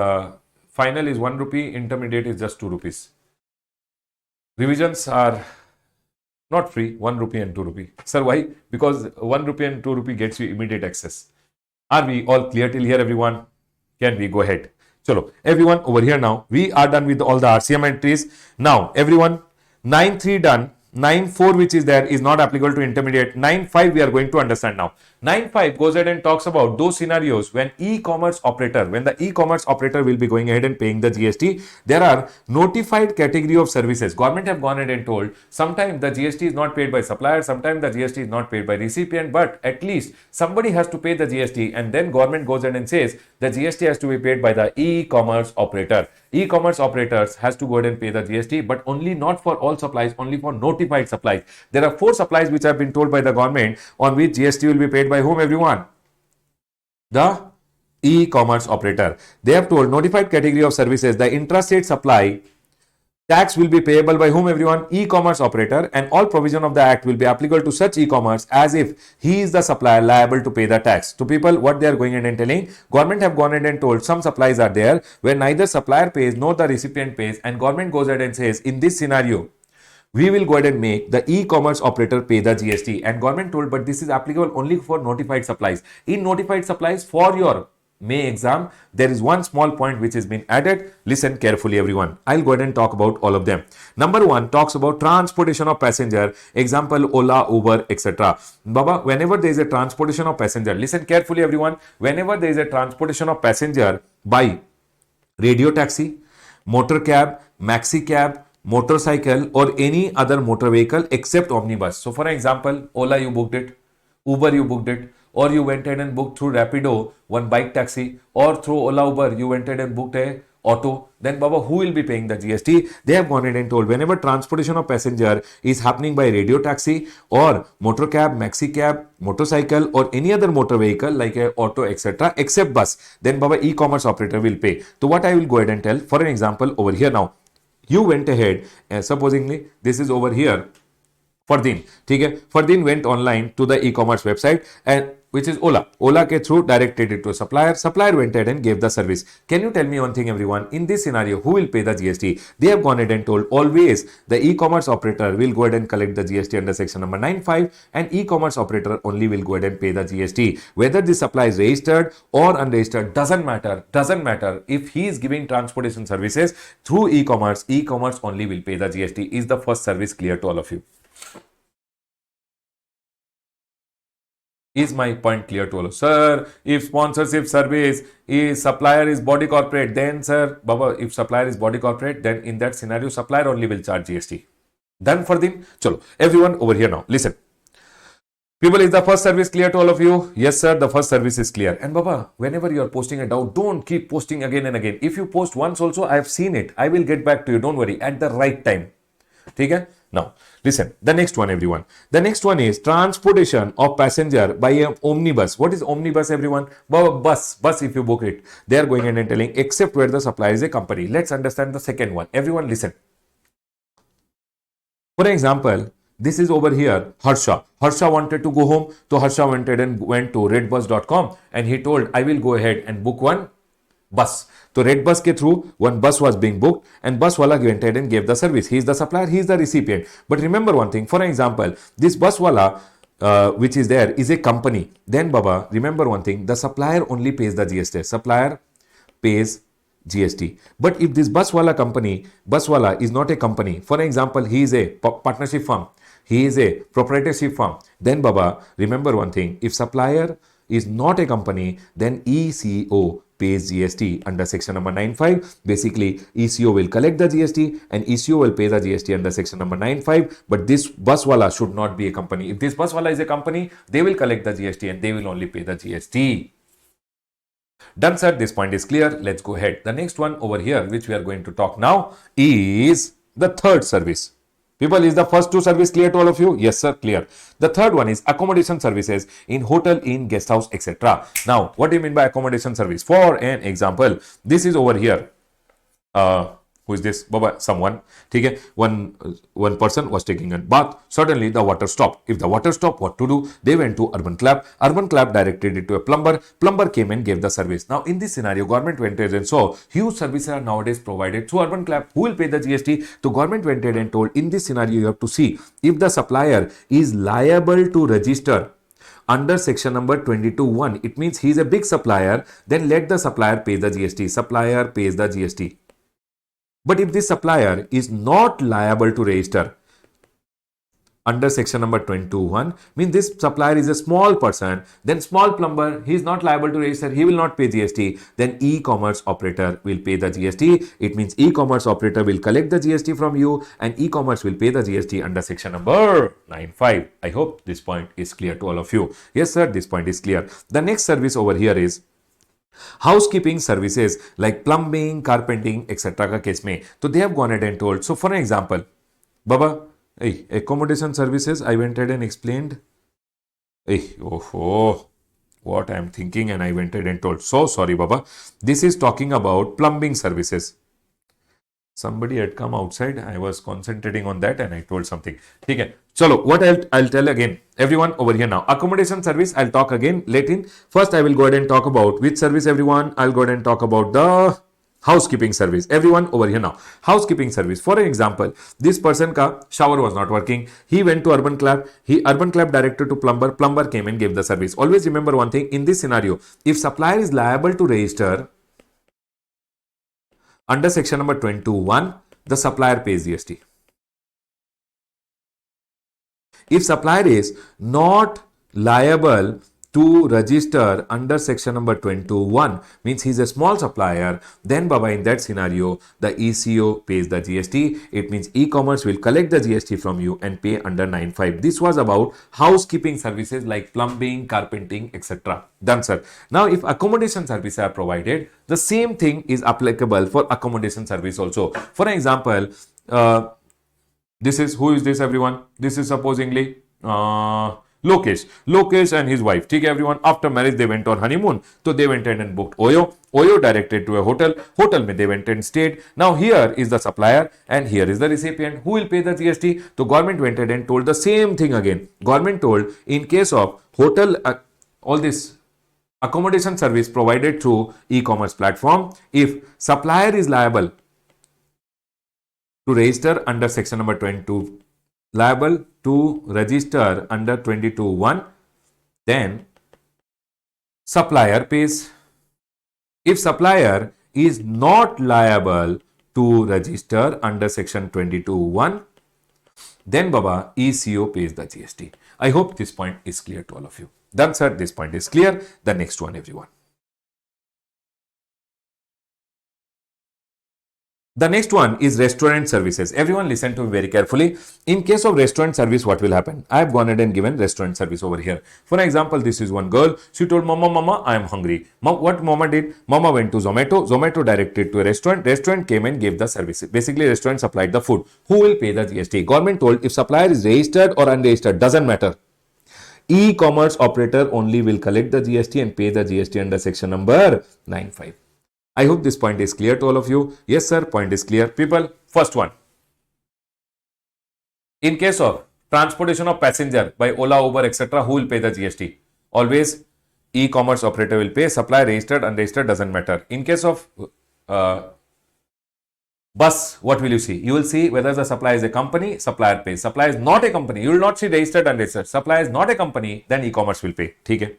final is 1 rupee, intermediate is just 2 rupees. Revisions are not free, 1 rupee and 2 rupee. Sir, why? Because 1 rupee and 2 rupee gets you immediate access. Are we all clear till here, everyone? Can we go ahead? Chalo, everyone over here now. We are done with all the RCM entries. Now, everyone, 9.3 done. 9.4 which is there is not applicable to intermediate. 9.5 we are going to understand now. 9.5 goes ahead and talks about those scenarios when when the e-commerce operator will be going ahead and paying the GST, there are notified category of services. Government have gone ahead and told sometimes the GST is not paid by supplier, sometimes the GST is not paid by recipient, but at least somebody has to pay the GST, and then government goes ahead and says the GST has to be paid by the e-commerce operator. E-commerce operators has to go ahead and pay the GST, but only not for all supplies, only for notified supplies. There are 4 supplies which have been told by the government on which GST will be paid by whom, everyone? The e-commerce operator. They have told notified category of services, the intrastate supply tax will be payable by whom, everyone? E-commerce operator, and all provision of the act will be applicable to such e-commerce as if he is the supplier liable to pay the tax. To people, what they are going in and telling, government have gone in and told some supplies are there where neither supplier pays nor the recipient pays, and government goes ahead and says in this scenario we will go ahead and make the e-commerce operator pay the GST, and government told but this is applicable only for notified supplies. In notified supplies for your May exam, there is one small point which has been added. Listen carefully, everyone. I'll go ahead and talk about all of them. Number 1 talks about transportation of passenger, example Ola, Uber, etc. Baba, whenever there is a transportation of passenger, listen carefully, everyone. Whenever there is a transportation of passenger by radio taxi, motor cab, maxi cab, motorcycle, or any other motor vehicle except omnibus. So, for example, Ola you booked it, Uber you booked it, or you went ahead and booked through Rapido one bike taxi, or through Ola Uber you went ahead and booked a auto, then Baba, who will be paying the GST? They have gone ahead and told whenever transportation of passenger is happening by radio taxi or motor cab, maxi cab, motorcycle, or any other motor vehicle like a auto, etc., except bus, then Baba, e-commerce operator will pay. So what I will go ahead and tell, for an example over here now, you went ahead and supposingly this is over here Fardin, ठीक है? Fardin went online to the e-commerce website and which is Ola. Ola के through directed it to a supplier. Supplier went ahead and gave the service. Can you tell me one thing, everyone? In this scenario, who will pay the GST? They have gone ahead and told always the e-commerce operator will go ahead and collect the GST under section number 95, and e-commerce operator only will go ahead and pay the GST. Whether this supply is registered or unregistered doesn't matter. Doesn't matter. If he is giving transportation services through e-commerce, e-commerce only will pay the GST. Is the first service clear to all of you? Is my point clear to all? Sir, if sponsorship service is supplier is body corporate, then sir, Baba, if supplier is body corporate, then in that scenario, supplier only will charge GST. Done for them? Chalo, everyone over here now, listen. People, is the first service clear to all of you? Yes, sir, the first service is clear. And Baba, whenever you are posting a doubt, don't keep posting again and again. If you post once also, I have seen it. I will get back to you. Don't worry, at the right time. Okay? Now, listen, the next one, everyone. The next one is transportation of passenger by an omnibus. What is omnibus, everyone? Bus, if you book it. They are going in and telling, except where the supplier is a company. Let's understand the second one. Everyone, listen. For example, this is over here, Harsha. Harsha wanted to go home, so Harsha went to redbus.com and he told, I will go ahead and book one bus. So red bus ke through one bus was being booked and bus wala went ahead and gave the service. He is the supplier, he is the recipient. But remember one thing, for example, this bus wala which is there is a company. Then Baba, remember one thing, the supplier only pays the GST. Supplier pays GST. But if this buswala company, buswala is not a company, for example, he is a partnership firm, he is a proprietorship firm, then Baba, remember one thing, if supplier is not a company, then ECO pays GST under section number 95. Basically, ECO will collect the GST and ECO will pay the GST under section number 95. But this buswala should not be a company. If this buswala is a company, they will collect the GST and they will only pay the GST. Done, sir. This point is clear. Let's go ahead. The next one over here, which we are going to talk now, is the third service. People, is the first two service clear to all of you? Yes, sir, clear. The third one is accommodation services in hotel, in guest house, etc. Now, what do you mean by accommodation service? For an example, this is over here. Who is this? Baba, someone. Okay, one person was taking a bath. Suddenly, the water stopped. If the water stopped, what to do? They went to Urban Club. Urban Club directed it to a plumber. Plumber came and gave the service. Now, in this scenario, government went ahead and saw huge services are nowadays provided through Urban Club. Who will pay the GST? So, government went ahead and told, in this scenario, you have to see if the supplier is liable to register under section number 22(1). It means he is a big supplier. Then let the supplier pay the GST. Supplier pays the GST. But if this supplier is not liable to register under section number 22(1), means this supplier is a small person, then small plumber, he is not liable to register, he will not pay GST, then e-commerce operator will pay the GST. It means e-commerce operator will collect the GST from you and e-commerce will pay the GST under section number 95. I hope this point is clear to all of you. Yes, sir, this point is clear. The next service over here is housekeeping services like plumbing, carpenting, etc. का case में तो they have gone ahead and told. So for an example, Baba, hey, accommodation services, I went ahead and explained. Hey, oh, what I am thinking, and I went ahead and told. So sorry, Baba. This is talking about plumbing services. Somebody had come outside. I was concentrating on that and I told something. Okay. Chalo, what I'll tell again. Everyone over here now. Accommodation service, I'll talk again later. First, I will go ahead and talk about which service, everyone. I'll go ahead and talk about the housekeeping service. Everyone over here now. Housekeeping service. For example, this person ka shower was not working. He went to Urban Club. Urban Club directed to plumber. Plumber came and gave the service. Always remember one thing. In this scenario, if supplier is liable to register under section number 22(1), the supplier pays GST. If supplier is not liable to register under section number 22(1), means he is a small supplier, then Baba, in that scenario, the ECO pays the GST. It means e-commerce will collect the GST from you and pay under 95. This was about housekeeping services like plumbing, carpenting, etc. Done, sir. Now, if accommodation services are provided, the same thing is applicable for accommodation service also. For example, this is, who is this, everyone? This is supposingly Lokesh and his wife. Okay, everyone. After marriage, they went on honeymoon. So they went and booked Oyo. Oyo directed to a hotel. Hotel mein they went and stayed. Now here is the supplier and here is the recipient. Who will pay the GST? So government went and told the same thing again. Government told, in case of hotel, all this accommodation service provided through e-commerce platform, if supplier is liable to register under section number 22, liable to register under 22(1), then supplier pays. If supplier is not liable to register under section 22(1), then Baba, ECO pays the GST. I hope this point is clear to all of you. Done, sir. This point is clear. The next one, everyone. The next one is restaurant services. Everyone listen to me very carefully. In case of restaurant service, what will happen? I have gone ahead and given restaurant service over here. For example, this is one girl. She told Mama, I am hungry. What Mama did? Mama went to Zomato. Zomato directed to a restaurant. Restaurant came and gave the service. Basically, restaurant supplied the food. Who will pay the GST? Government told if supplier is registered or unregistered, doesn't matter. E-commerce operator only will collect the GST and pay the GST under section number 95. I hope this point is clear to all of you. Yes, sir, point is clear. People, first one. In case of transportation of passenger by Ola, Uber, etc., who will pay the GST? Always e-commerce operator will pay. Supplier registered, unregistered, doesn't matter. In case of bus, what will you see? You will see whether the supplier is a company, supplier pays. Supplier is not a company. You will not see registered, unregistered. Supplier is not a company, then e-commerce will pay. Okay.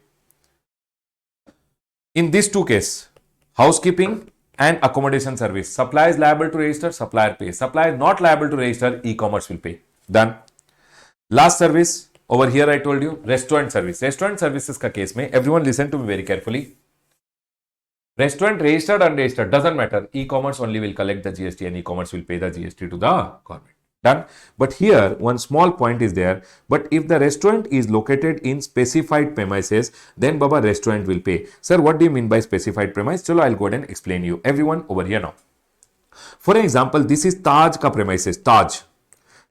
In these two cases, housekeeping and accommodation service. Supplier is liable to register, supplier pays. Supplier is not liable to register, e-commerce will pay. Done. Last service, over here I told you, restaurant service. Restaurant services ka case mein, everyone listen to me very carefully. Restaurant registered, unregistered, doesn't matter. E-commerce only will collect the GST and e-commerce will pay the GST to the government. Done. But here one small point is there. But if the restaurant is located in specified premises, then Baba, restaurant will pay. Sir, what do you mean by specified premise? Chalo, I'll go ahead and explain you. Everyone over here now. For example, this is Taj ka premises. Taj.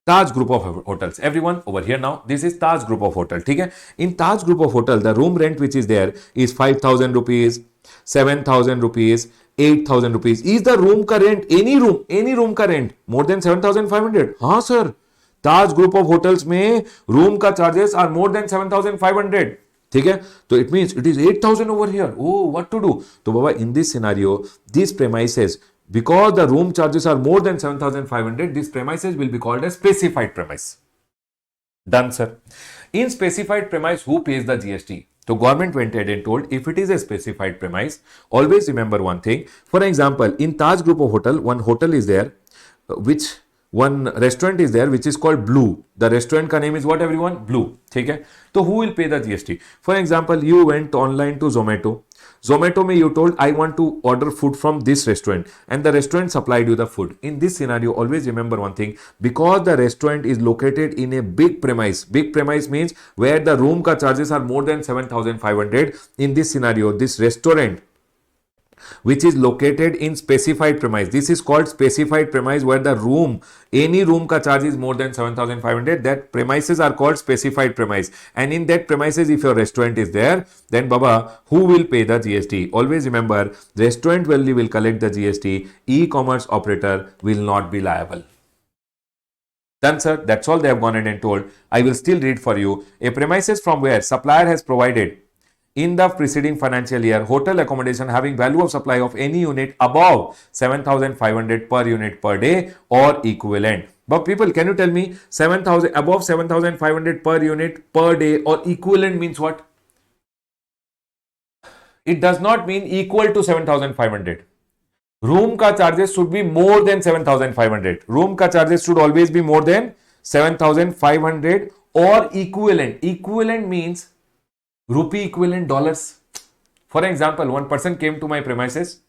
Taj group of hotels. Everyone over here now. This is Taj group of hotel. Okay? In Taj group of hotel, the room rent which is there is 5,000 rupees, 7,000 rupees, 8,000 rupees. Is the room ka rent, any room ka rent more than 7,500? हाँ sir. Taj group of hotels में room का charges are more than 7,500. ठीक है, तो it means it is 8,000 over here. Oh, what to do? तो बाबा, in this scenario, these premises, because the room charges are more than 7,500, these premises will be called as specified premise. Done, sir. In specified premise, who pays the GST? So government went ahead and told, if it is a specified premise, always remember one thing. For example, in Taj group of hotel, one hotel is there, one restaurant is there which is called Blue. The restaurant ka name is what, everyone? Blue. Okay? So who will pay the GST? For example, you went online to Zomato. Zomato mein you told, I want to order food from this restaurant, and the restaurant supplied you the food. In this scenario, always remember one thing, because the restaurant is located in a big premise means where the room ka charges are more than 7,500. In this scenario, this restaurant which is located in specified premise, this is called specified premise, where the room, any room ka charge is more than 7,500, that premises are called specified premise. And in that premises, if your restaurant is there, then baba, who will pay the GST? Always remember, restaurant only will collect the GST, e-commerce operator will not be liable. Done, sir. That's all they have gone in and told. I will still read for you. A premises from where supplier has provided in the preceding financial year hotel accommodation having value of supply of any unit above 7,500 per unit per day or equivalent. But people, can you tell me, 7,000 above 7,500 per unit per day or equivalent means what? It does not mean equal to 7,500. Room ka charges should be more than 7,500. Room ka charges should always be more than 7,500 or equivalent. Equivalent means rupee equivalent dollars. For example, one person came to my premises.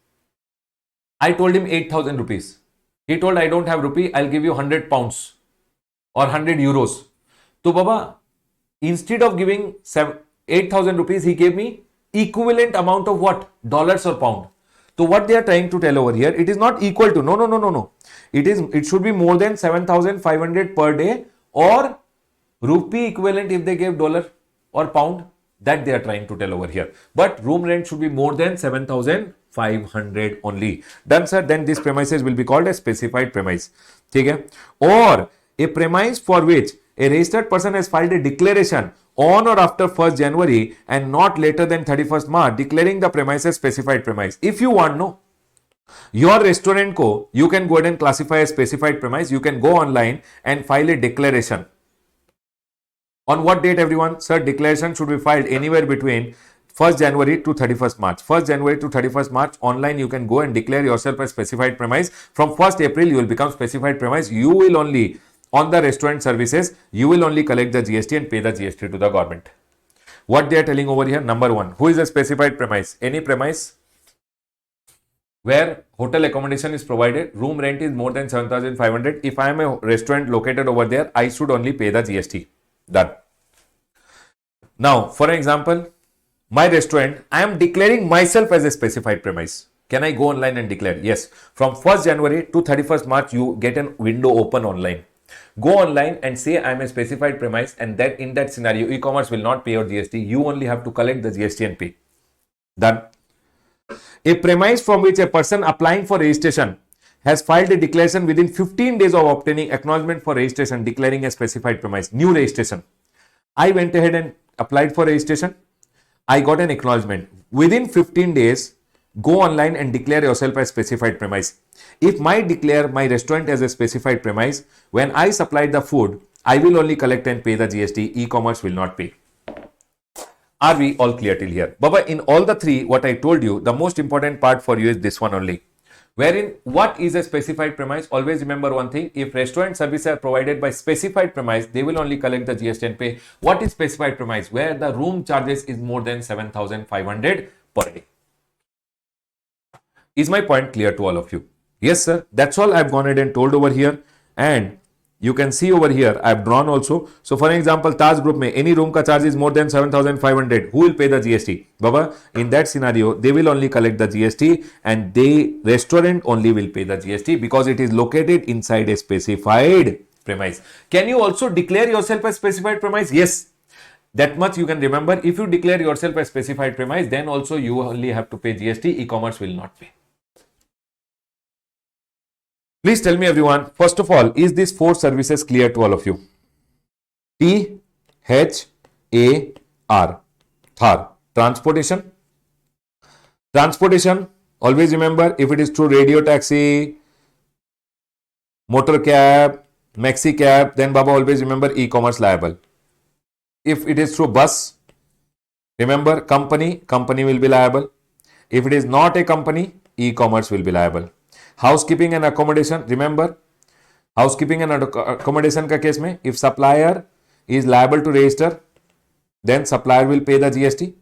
I told him 8,000 rupees. He told, I don't have rupee, I'll give you 100 pounds or 100 euros. So baba, instead of giving 8,000 rupees, he gave me equivalent amount of what? Dollars or pound. So what they are trying to tell over here, it is not equal to, no. It should be more than 7,500 per day or rupee equivalent if they gave dollar or pound. That they are trying to tell over here. But room rent should be more than 7,500 only. Done, sir. Then this premises will be called a specified premise. Okay? Or a premise for which a registered person has filed a declaration on or after 1st January and not later than 31st March, declaring the premises specified premise. If you want, no, your restaurant ko, you can go ahead and classify as specified premise. You can go online and file a declaration. On what date, everyone? Sir, declaration should be filed anywhere between 1st January to 31st March. 1st January to 31st March, online you can go and declare yourself as specified premise. From 1st April, you will become specified premise. You will only, on the restaurant services, you will only collect the GST and pay the GST to the government. What they are telling over here? Number one, who is a specified premise? Any premise where hotel accommodation is provided, room rent is more than 7,500. If I am a restaurant located over there, I should only pay the GST. Done. Now, for example, my restaurant, I am declaring myself as a specified premise. Can I go online and declare? Yes. From 1st January to 31st March, you get a window open online. Go online and say I am a specified premise, and that in that scenario, e-commerce will not pay your GST. You only have to collect the GST and pay. Done. A premise from which a person applying for registration has filed a declaration within 15 days of obtaining acknowledgement for registration, declaring a specified premise. New registration. I went ahead and applied for registration. I got an acknowledgement. Within 15 days, go online and declare yourself as specified premise. If I declare my restaurant as a specified premise, when I supply the food, I will only collect and pay the GST. E-commerce will not pay. Are we all clear till here? Baba, in all the three, what I told you, the most important part for you is this one only. Wherein, what is a specified premise? Always remember one thing. If restaurant services are provided by specified premise, they will only collect the GST and pay. What is specified premise? Where the room charges is more than 7,500 per day. Is my point clear to all of you? Yes, sir. That's all I've gone ahead and told over here. And you can see over here, I've drawn also. So for example, Taj Group mein any room ka charge is more than 7,500. Who will pay the GST? Baba, in that scenario, they will only collect the GST and restaurant only will pay the GST because it is located inside a specified premise. Can you also declare yourself as specified premise? Yes. That much you can remember. If you declare yourself as specified premise, then also you only have to pay GST. E-commerce will not pay. Please tell me everyone, first of all, is these 4 services clear to all of you? T, H, A, R. Thar. Transportation. Transportation, always remember, if it is through radio taxi, motor cab, maxi cab, then Baba always remember e-commerce liable. If it is through bus, remember company will be liable. If it is not a company, e-commerce will be liable. Housekeeping and accommodation, remember, housekeeping and accommodation ka case mein, if supplier is liable to register, then supplier will pay the GST.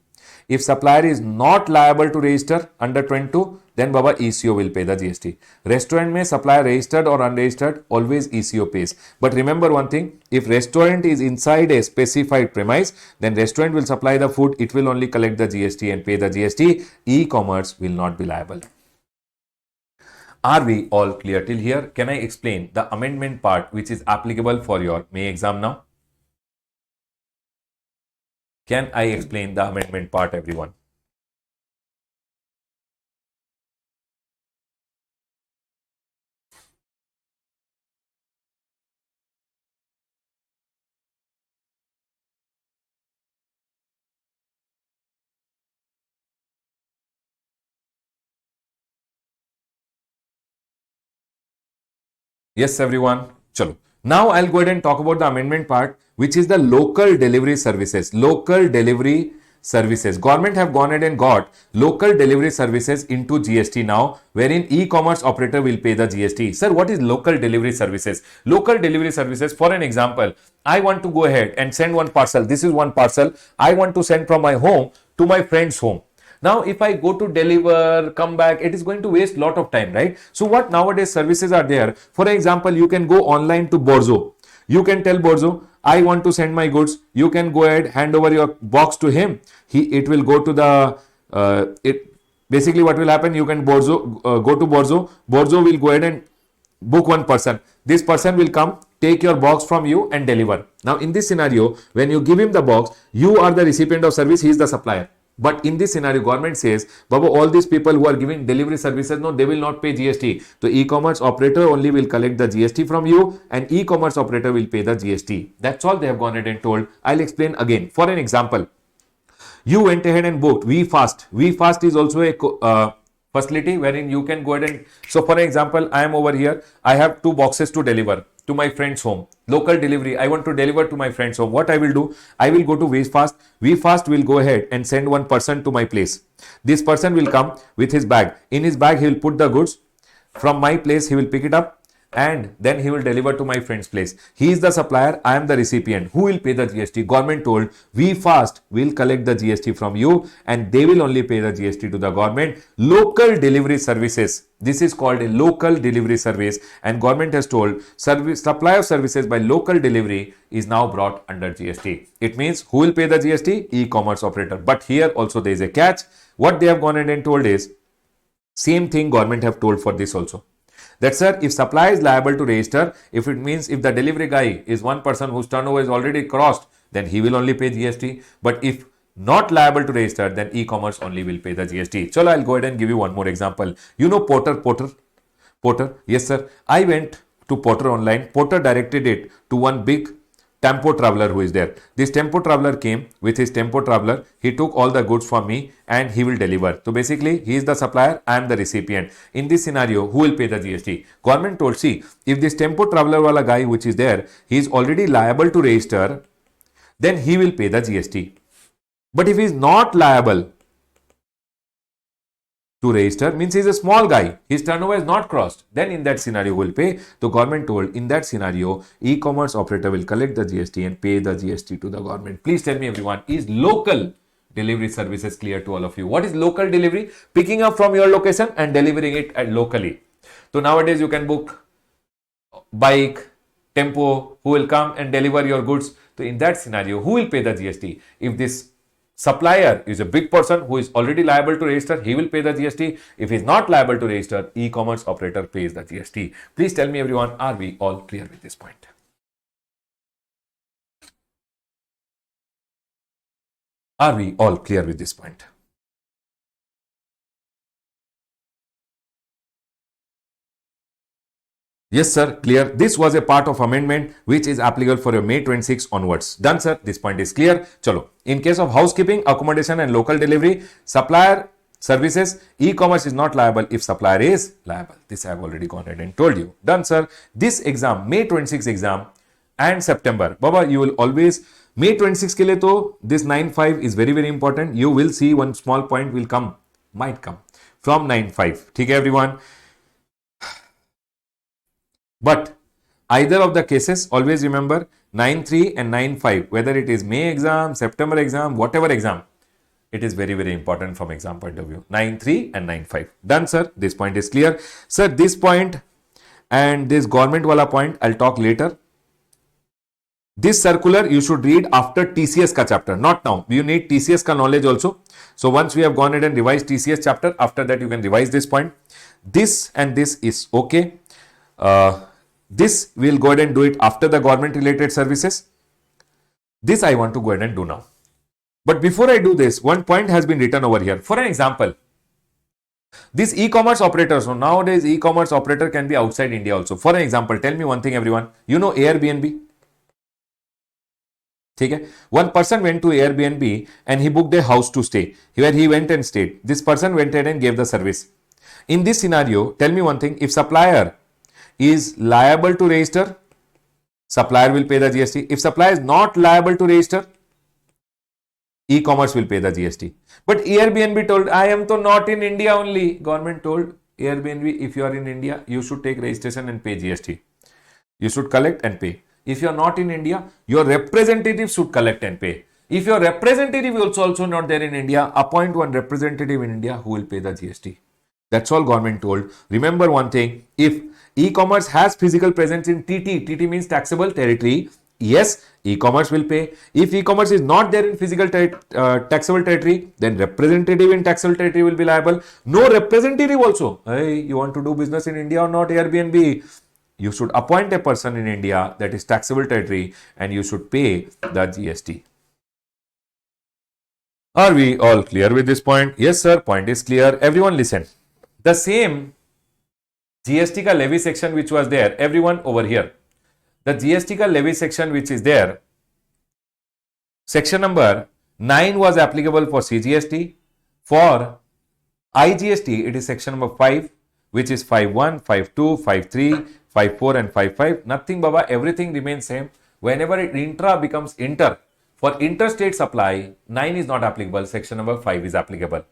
If supplier is not liable to register under 22, then Baba ECO will pay the GST. Restaurant mein supplier registered or unregistered, always ECO pays. But remember one thing, if restaurant is inside a specified premise, then restaurant will supply the food, it will only collect the GST and pay the GST. E-commerce will not be liable. Are we all clear till here? Can I explain the amendment part which is applicable for your May exam now? Can I explain the amendment part, everyone? Yes, everyone. Chalo. Now I'll go ahead and talk about the amendment part, which is the local delivery services. Local delivery services. Government have gone ahead and got local delivery services into GST now, wherein e-commerce operator will pay the GST. Sir, what is local delivery services? Local delivery services, for an example, I want to go ahead and send one parcel. This is one parcel. I want to send from my home to my friend's home. Now, if I go to deliver, come back, it is going to waste a lot of time, right? So what nowadays services are there? For example, you can go online to Borzo. You can tell Borzo, I want to send my goods. You can go ahead, hand over your box to him. It will go to the, basically what will happen, you can go to Borzo. Borzo will go ahead and book one person. This person will come, take your box from you and deliver. Now, in this scenario, when you give him the box, you are the recipient of service, he is the supplier. But in this scenario, government says, Baba, all these people who are giving delivery services, no, they will not pay GST. So e-commerce operator only will collect the GST from you and e-commerce operator will pay the GST. That's all they have gone ahead and told. I'll explain again. For an example, you went ahead and booked VFast. VFast is also a facility wherein you can go ahead and, so for example, I am over here. I have 2 boxes to deliver to my friend's home. Local delivery. I want to deliver to my friend's home. What I will do? I will go to VFast. VFast will go ahead and send one person to my place. This person will come with his bag. In his bag, he will put the goods. From my place, he will pick it up and then he will deliver to my friend's place. He is the supplier. I am the recipient. Who will pay the GST? Government told VFast will collect the GST from you and they will only pay the GST to the government. Local delivery services. This is called a local delivery service and government has told supply of services by local delivery is now brought under GST. It means who will pay the GST? E-commerce operator. But here also there is a catch. What they have gone ahead and told is same thing government have told for this also. That sir, if supply is liable to register, if it means if the delivery guy is one person whose turnover is already crossed, then he will only pay GST. But if not liable to register, then e-commerce only will pay the GST. Chalo, I'll go ahead and give you one more example. You know Porter? Yes, sir. I went to Porter online. Porter directed it to one big tempo traveler who is there. This tempo traveler came with his tempo traveler. He took all the goods from me and he will deliver. So basically, he is the supplier, I am the recipient. In this scenario, who will pay the GST? Government told, see, if this tempo traveler wala guy which is there, he is already liable to register, then he will pay the GST. But if he is not liable to register, means he is a small guy, his turnover is not crossed, then in that scenario will pay. The government told in that scenario, e-commerce operator will collect the GST and pay the GST to the government. Please tell me everyone, is local delivery services clear to all of you? What is local delivery? Picking up from your location and delivering it locally. So nowadays you can book bike, tempo, who will come and deliver your goods. So in that scenario, who will pay the GST? If this supplier is a big person who is already liable to register, he will pay the GST. If he is not liable to register, e-commerce operator pays the GST. Please tell me everyone, are we all clear with this point? Are we all clear with this point? Yes, sir. Clear. This was a part of amendment which is applicable for your May 26 onwards. Done, sir. This point is clear. Chalo. In case of housekeeping, accommodation and local delivery, supplier services, e-commerce is not liable if supplier is liable. This I have already gone ahead and told you. Done, sir. This exam, May 26 exam and September. Baba, you will always, May 26 ke liye to this 9-5 is very, very important. You will see one small point will come, might come from 9-5. Okay, everyone. But either of the cases, always remember 9-3 and 9-5, whether it is May exam, September exam, whatever exam, it is very, very important from exam point of view. 9-3 and 9-5. Done, sir. This point is clear. Sir, this point and this government wala point, I'll talk later. This circular you should read after TCS ka chapter, not now. You need TCS ka knowledge also. So once we have gone ahead and revised TCS chapter, after that you can revise this point. This and this is okay. This we'll go ahead and do it after the government related services. This I want to go ahead and do now. But before I do this, one point has been written over here. For an example, this e-commerce operator. So nowadays e-commerce operator can be outside India also. For an example, tell me one thing everyone. You know Airbnb? Okay. One person went to Airbnb and he booked a house to stay. Where he went and stayed. This person went ahead and gave the service. In this scenario, tell me one thing. If supplier is liable to register, supplier will pay the GST. If supplier is not liable to register, e-commerce will pay the GST. But Airbnb told, I am to not in India only. Government told Airbnb, if you are in India, you should take registration and pay GST. You should collect and pay. If you are not in India, your representative should collect and pay. If your representative is also not there in India, appoint one representative in India who will pay the GST. That's all government told. Remember one thing, if e-commerce has physical presence in TT means taxable territory, yes, e-commerce will pay. If e-commerce is not there in physical taxable territory, then representative in taxable territory will be liable. No representative also. Hey, you want to do business in India or not, Airbnb? You should appoint a person in India that is taxable territory and you should pay the GST. Are we all clear with this point? Yes, sir. Point is clear. Everyone listen. The same GST ka levy section which was there, everyone over here. The GST ka levy section which is there, section number 9 was applicable for CGST. For IGST, it is section number 5, which is 5.1, 5.2, 5.3, 5.4 and 5.5. Nothing, Baba, everything remains same. Whenever intra becomes inter, for interstate supply, 9 is not applicable, section number 5 is applicable.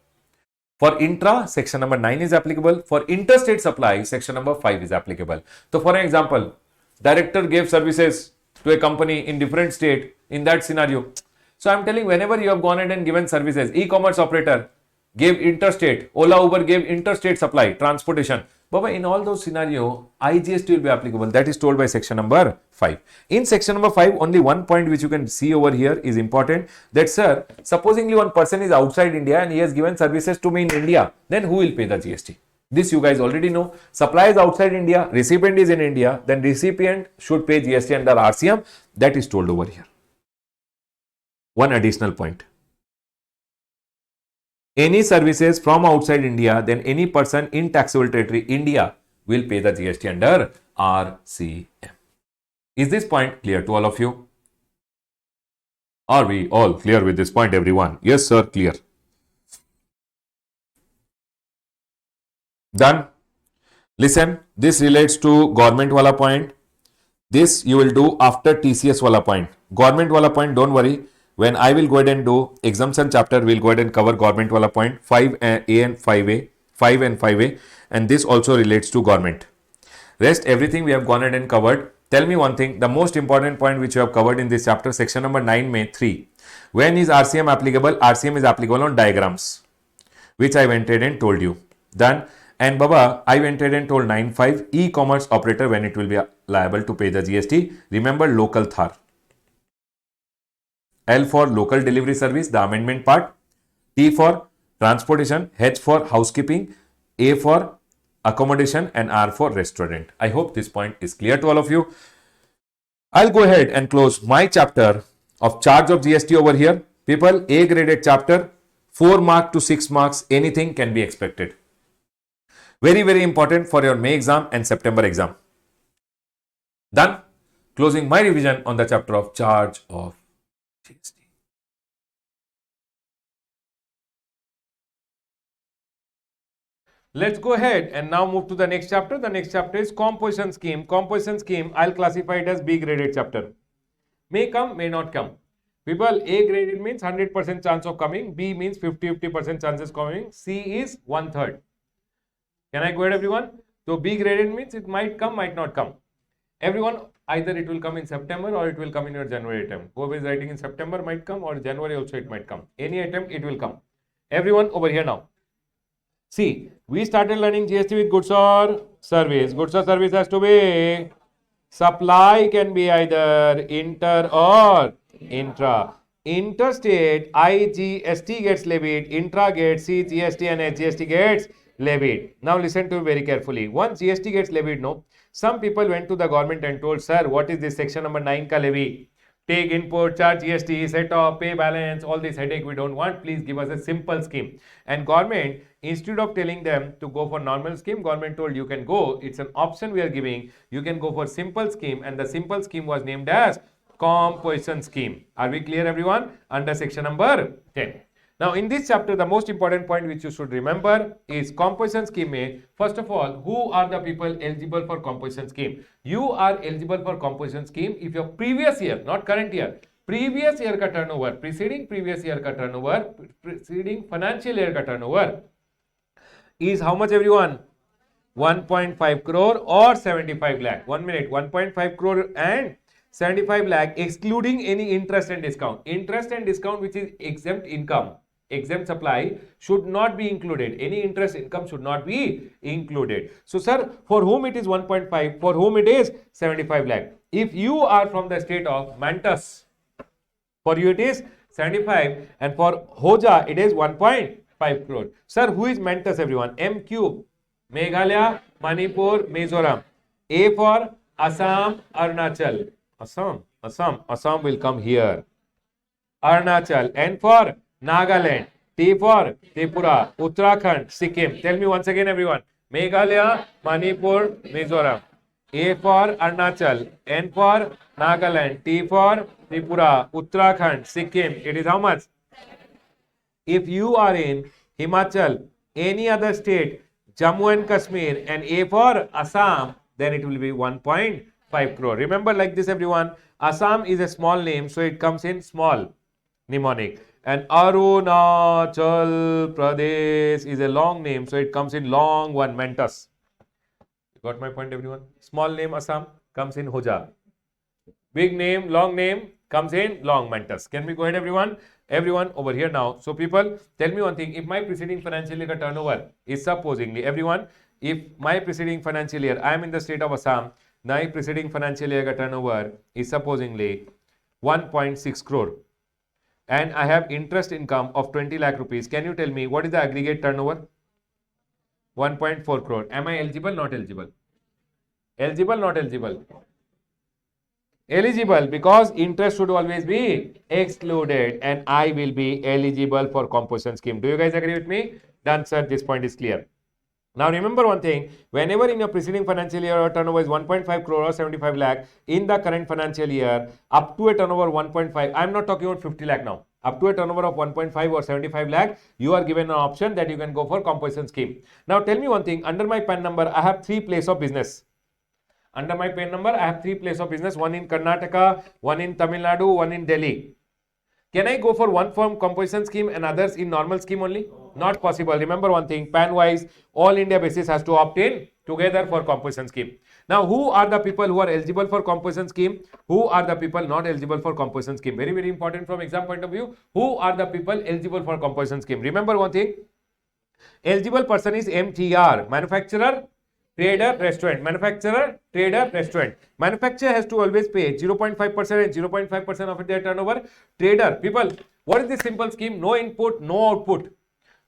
For intra, section number 9 is applicable. For interstate supply, section number 5 is applicable. So for an example, director gave services to a company in different state in that scenario. So I'm telling, whenever you have gone ahead and given services, e-commerce operator gave interstate, Ola Uber gave interstate supply, transportation. Baba, in all those scenarios, IGST will be applicable. That is told by section number 5. In section number 5, only one point which you can see over here is important. That, sir, supposingly one person is outside India and he has given services to me in India, then who will pay the GST? This you guys already know. Supply is outside India, recipient is in India, then recipient should pay GST under RCM. That is told over here. One additional point. Any services from outside India, then any person in taxable territory India will pay the GST under RCM. Is this point clear to all of you? Are we all clear with this point, everyone? Yes, sir, clear. Done. Listen, this relates to government wala point. This you will do after TCS wala point. Government wala point, don't worry. When I will go ahead and do exemption chapter, we'll go ahead and cover government wala point 5A and 5A, 5 and 5A, and this also relates to government. Rest everything we have gone ahead and covered. Tell me one thing, the most important point which you have covered in this chapter, section number 9, May 3. When is RCM applicable? RCM is applicable on diagrams, which I went ahead and told you. Done. And Baba, I went ahead and told 9.5, e-commerce operator when it will be liable to pay the GST. Remember local Thar. L for local delivery service, the amendment part. T for transportation, H for housekeeping, A for accommodation, and R for restaurant. I hope this point is clear to all of you. I'll go ahead and close my chapter of charge of GST over here. People, A graded chapter, 4 marks to 6 marks, anything can be expected. Very, very important for your May exam and September exam. Done. Closing my revision on the chapter of charge of GST. Let's go ahead and now move to the next chapter. The next chapter is composition scheme. Composition scheme, I'll classify it as B graded chapter. May come, may not come. People, A graded means 100% chance of coming. B means 50% chances coming. C is 1/3. Can I go ahead, everyone? So B graded means it might come, might not come. Everyone, either it will come in September or it will come in your January attempt. Whoever is writing in September might come, or January also it might come. Any attempt, it will come. Everyone over here now. See, we started learning GST with goods or service. Goods or service has to be supply, can be either inter or intra. Interstate, IGST gets levied, intra gets CGST and HGST gets levied. Now listen to me very carefully. Once GST gets levied, no, some people went to the government and told, sir, what is this section number 9 ka levy? Take input, charge GST, set off, pay balance, all this headache we don't want. Please give us a simple scheme. And government, instead of telling them to go for normal scheme, government told you can go. It's an option we are giving. You can go for simple scheme, and the simple scheme was named as composition scheme. Are we clear, everyone? Under section number 10. Now, in this chapter, the most important point which you should remember is composition scheme. First of all, who are the people eligible for composition scheme? You are eligible for composition scheme if your previous year, not current year, previous year ka turnover, preceding previous year ka turnover, preceding financial year ka turnover is how much, everyone? 1.5 crore or 75 lakh. 1 minute, 1.5 crore and 75 lakh excluding any interest and discount. Interest and discount which is exempt income, exempt supply should not be included. Any interest income should not be included. So sir, for whom it is 1.5, for whom it is 75 lakh. If you are from the state of Mantas, for you it is 75, and for Hoja it is 1.5 crore. Sir, who is Mantas, everyone? M cube, Meghalaya, Manipur, Mizoram. A for Assam, Arunachal. Assam will come here. Arunachal. N for Nagaland. T for Tripura, Uttarakhand, Sikkim. Tell me once again, everyone. Meghalaya, Manipur, Mizoram. A for Arunachal. N for Nagaland. T for Tripura, Uttarakhand, Sikkim. It is how much? If you are in Himachal, any other state, Jammu and Kashmir, and A for Assam, then it will be 1.5 crore. Remember like this, everyone. Assam is a small name, so it comes in small mnemonic. And Arunachal Pradesh is a long name, so it comes in long one, Mantas. You got my point, everyone? Small name Assam comes in Hoja. Big name, long name comes in long, Mantas. Can we go ahead, everyone? Everyone over here now. So people, tell me one thing. If my preceding financial year turnover is supposingly, everyone, if my preceding financial year, I am in the state of Assam, my preceding financial year turnover is supposingly 1.6 crore. And I have interest income of 20 lakh rupees. Can you tell me what is the aggregate turnover? 1.4 crore. Am I eligible? Not eligible? Eligible? Not eligible? Eligible, because interest should always be excluded, and I will be eligible for composition scheme. Do you guys agree with me? Done, sir. This point is clear. Now remember one thing, whenever in your preceding financial year your turnover is 1.5 crore or 75 lakh, in the current financial year, up to a turnover 1.5, I am not talking about 50 lakh now, up to a turnover of 1.5 or 75 lakh, you are given an option that you can go for composition scheme. Now tell me one thing, under my PAN number, I have 3 places of business. Under my PAN number, I have 3 places of business, one in Karnataka, one in Tamil Nadu, one in Delhi. Can I go for one firm composition scheme and others in normal scheme only? Not possible. Remember one thing, PAN wise, all India basis has to opt in together for composition scheme. Now, who are the people who are eligible for composition scheme? Who are the people not eligible for composition scheme? Very, very important from exam point of view. Who are the people eligible for composition scheme? Remember one thing, eligible person is MTR, manufacturer, trader, restaurant. Manufacturer, trader, restaurant. Manufacturer has to always pay 0.5% and 0.5% of their turnover. Trader, people, what is this simple scheme? No input, no output.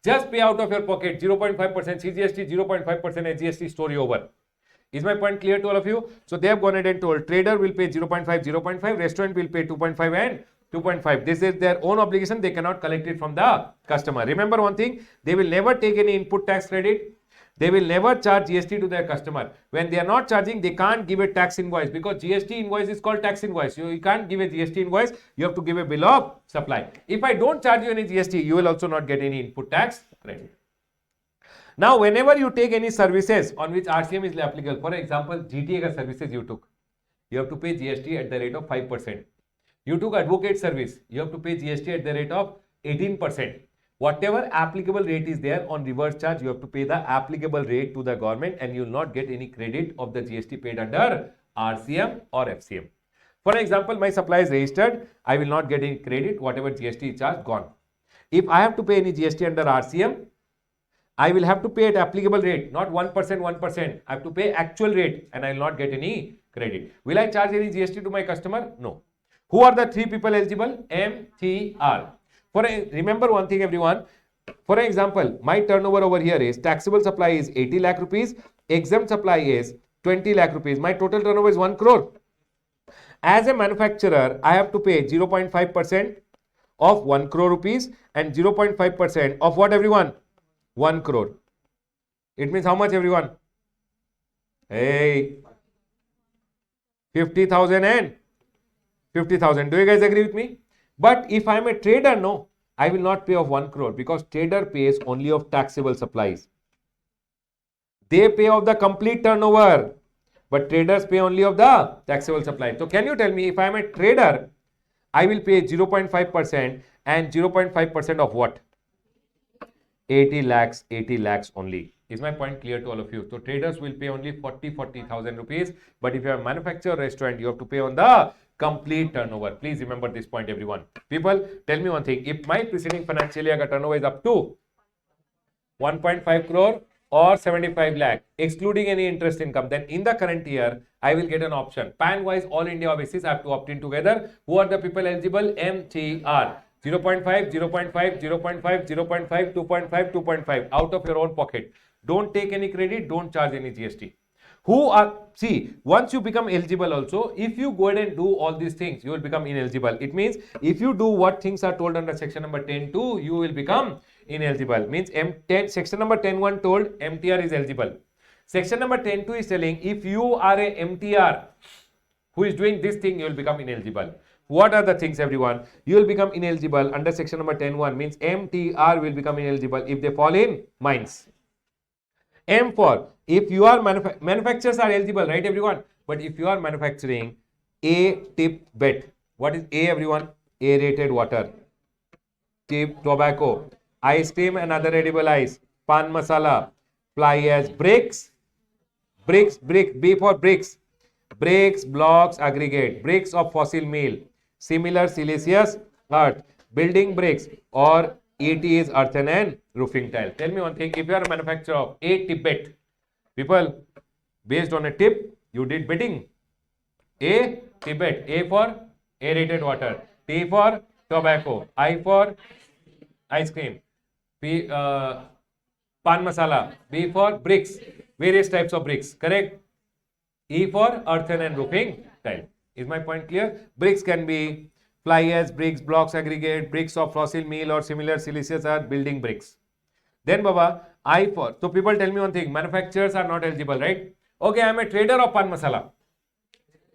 Just pay out of your pocket 0.5% CGST, 0.5% HGST, story over. Is my point clear to all of you? So they have gone ahead and told trader will pay 0.5, 0.5, restaurant will pay 2.5 and 2.5. This is their own obligation. They cannot collect it from the customer. Remember one thing, they will never take any input tax credit. They will never charge GST to their customer. When they are not charging, they can't give a tax invoice because GST invoice is called tax invoice. You can't give a GST invoice. You have to give a bill of supply. If I don't charge you any GST, you will also not get any input tax credit. Now, whenever you take any services on which RCM is applicable, for example, GTA ka services you took, you have to pay GST at the rate of 5%. You took advocate service, you have to pay GST at the rate of 18%. Whatever applicable rate is there on reverse charge, you have to pay the applicable rate to the government and you will not get any credit of the GST paid under RCM or FCM. For example, my supply is registered, I will not get any credit, whatever GST is charged, gone. If I have to pay any GST under RCM, I will have to pay at applicable rate, not 1%. I have to pay actual rate and I will not get any credit. Will I charge any GST to my customer? No. Who are the three people eligible? MTR. Remember one thing, everyone. For example, my turnover over here is taxable supply is 80 lakh rupees, exempt supply is 20 lakh rupees. My total turnover is 1 crore. As a manufacturer, I have to pay 0.5% of 1 crore rupees and 0.5% of what, everyone? 1 crore. It means how much, everyone? Hey, 50,000 and 50,000. Do you guys agree with me? But if I am a trader, no, I will not pay of 1 crore because trader pays only of taxable supplies. They pay of the complete turnover, but traders pay only of the taxable supply. So can you tell me, if I am a trader, I will pay 0.5% and 0.5% of what? 80 lakhs only. Is my point clear to all of you? So traders will pay only 40,000 rupees. But if you are a manufacturer restaurant, you have to pay on the complete turnover. Please remember this point, everyone. People, tell me one thing. If my preceding financial year turnover is up to 1.5 crore or 75 lakh, excluding any interest income, then in the current year, I will get an option. PAN-wise, all India basis, I have to opt in together. Who are the people eligible? MTR. 0.5, 0.5, 0.5, 0.5, 2.5, 2.5 out of your own pocket. Don't take any credit, don't charge any GST. Once you become eligible also, if you go ahead and do all these things, you will become ineligible. It means if you do what things are told under section number 10.2, you will become ineligible. Means section number 10.1 told MTR is eligible. Section number 10.2 is telling if you are a MTR who is doing this thing, you will become ineligible. What are the things, everyone? You will become ineligible under section number 10.1 means MTR will become ineligible if they fall in mines. M for if you are manufacturers are eligible, right, everyone? But if you are manufacturing A tip bet, what is A, everyone? Aerated water, tip tobacco, ice cream and other edible ice, pan masala, fly ash, bricks, B for bricks, blocks, aggregate, bricks of fossil meal, similar siliceous earth, building bricks, or ET is earthen and roofing tile. Tell me one thing, if you are a manufacturer of A tip bet, people, based on a tip, you did betting. A tip bet, A for aerated water, T for tobacco, I for ice cream, P pan masala, B for bricks, various types of bricks, correct? E for earthen and roofing tile. Is my point clear? Bricks can be fly ash, bricks, blocks, aggregate, bricks of fossil meal or similar siliceous earth, building bricks. Then Baba, I for, so people tell me one thing, manufacturers are not eligible, right? Okay, I am a trader of pan masala.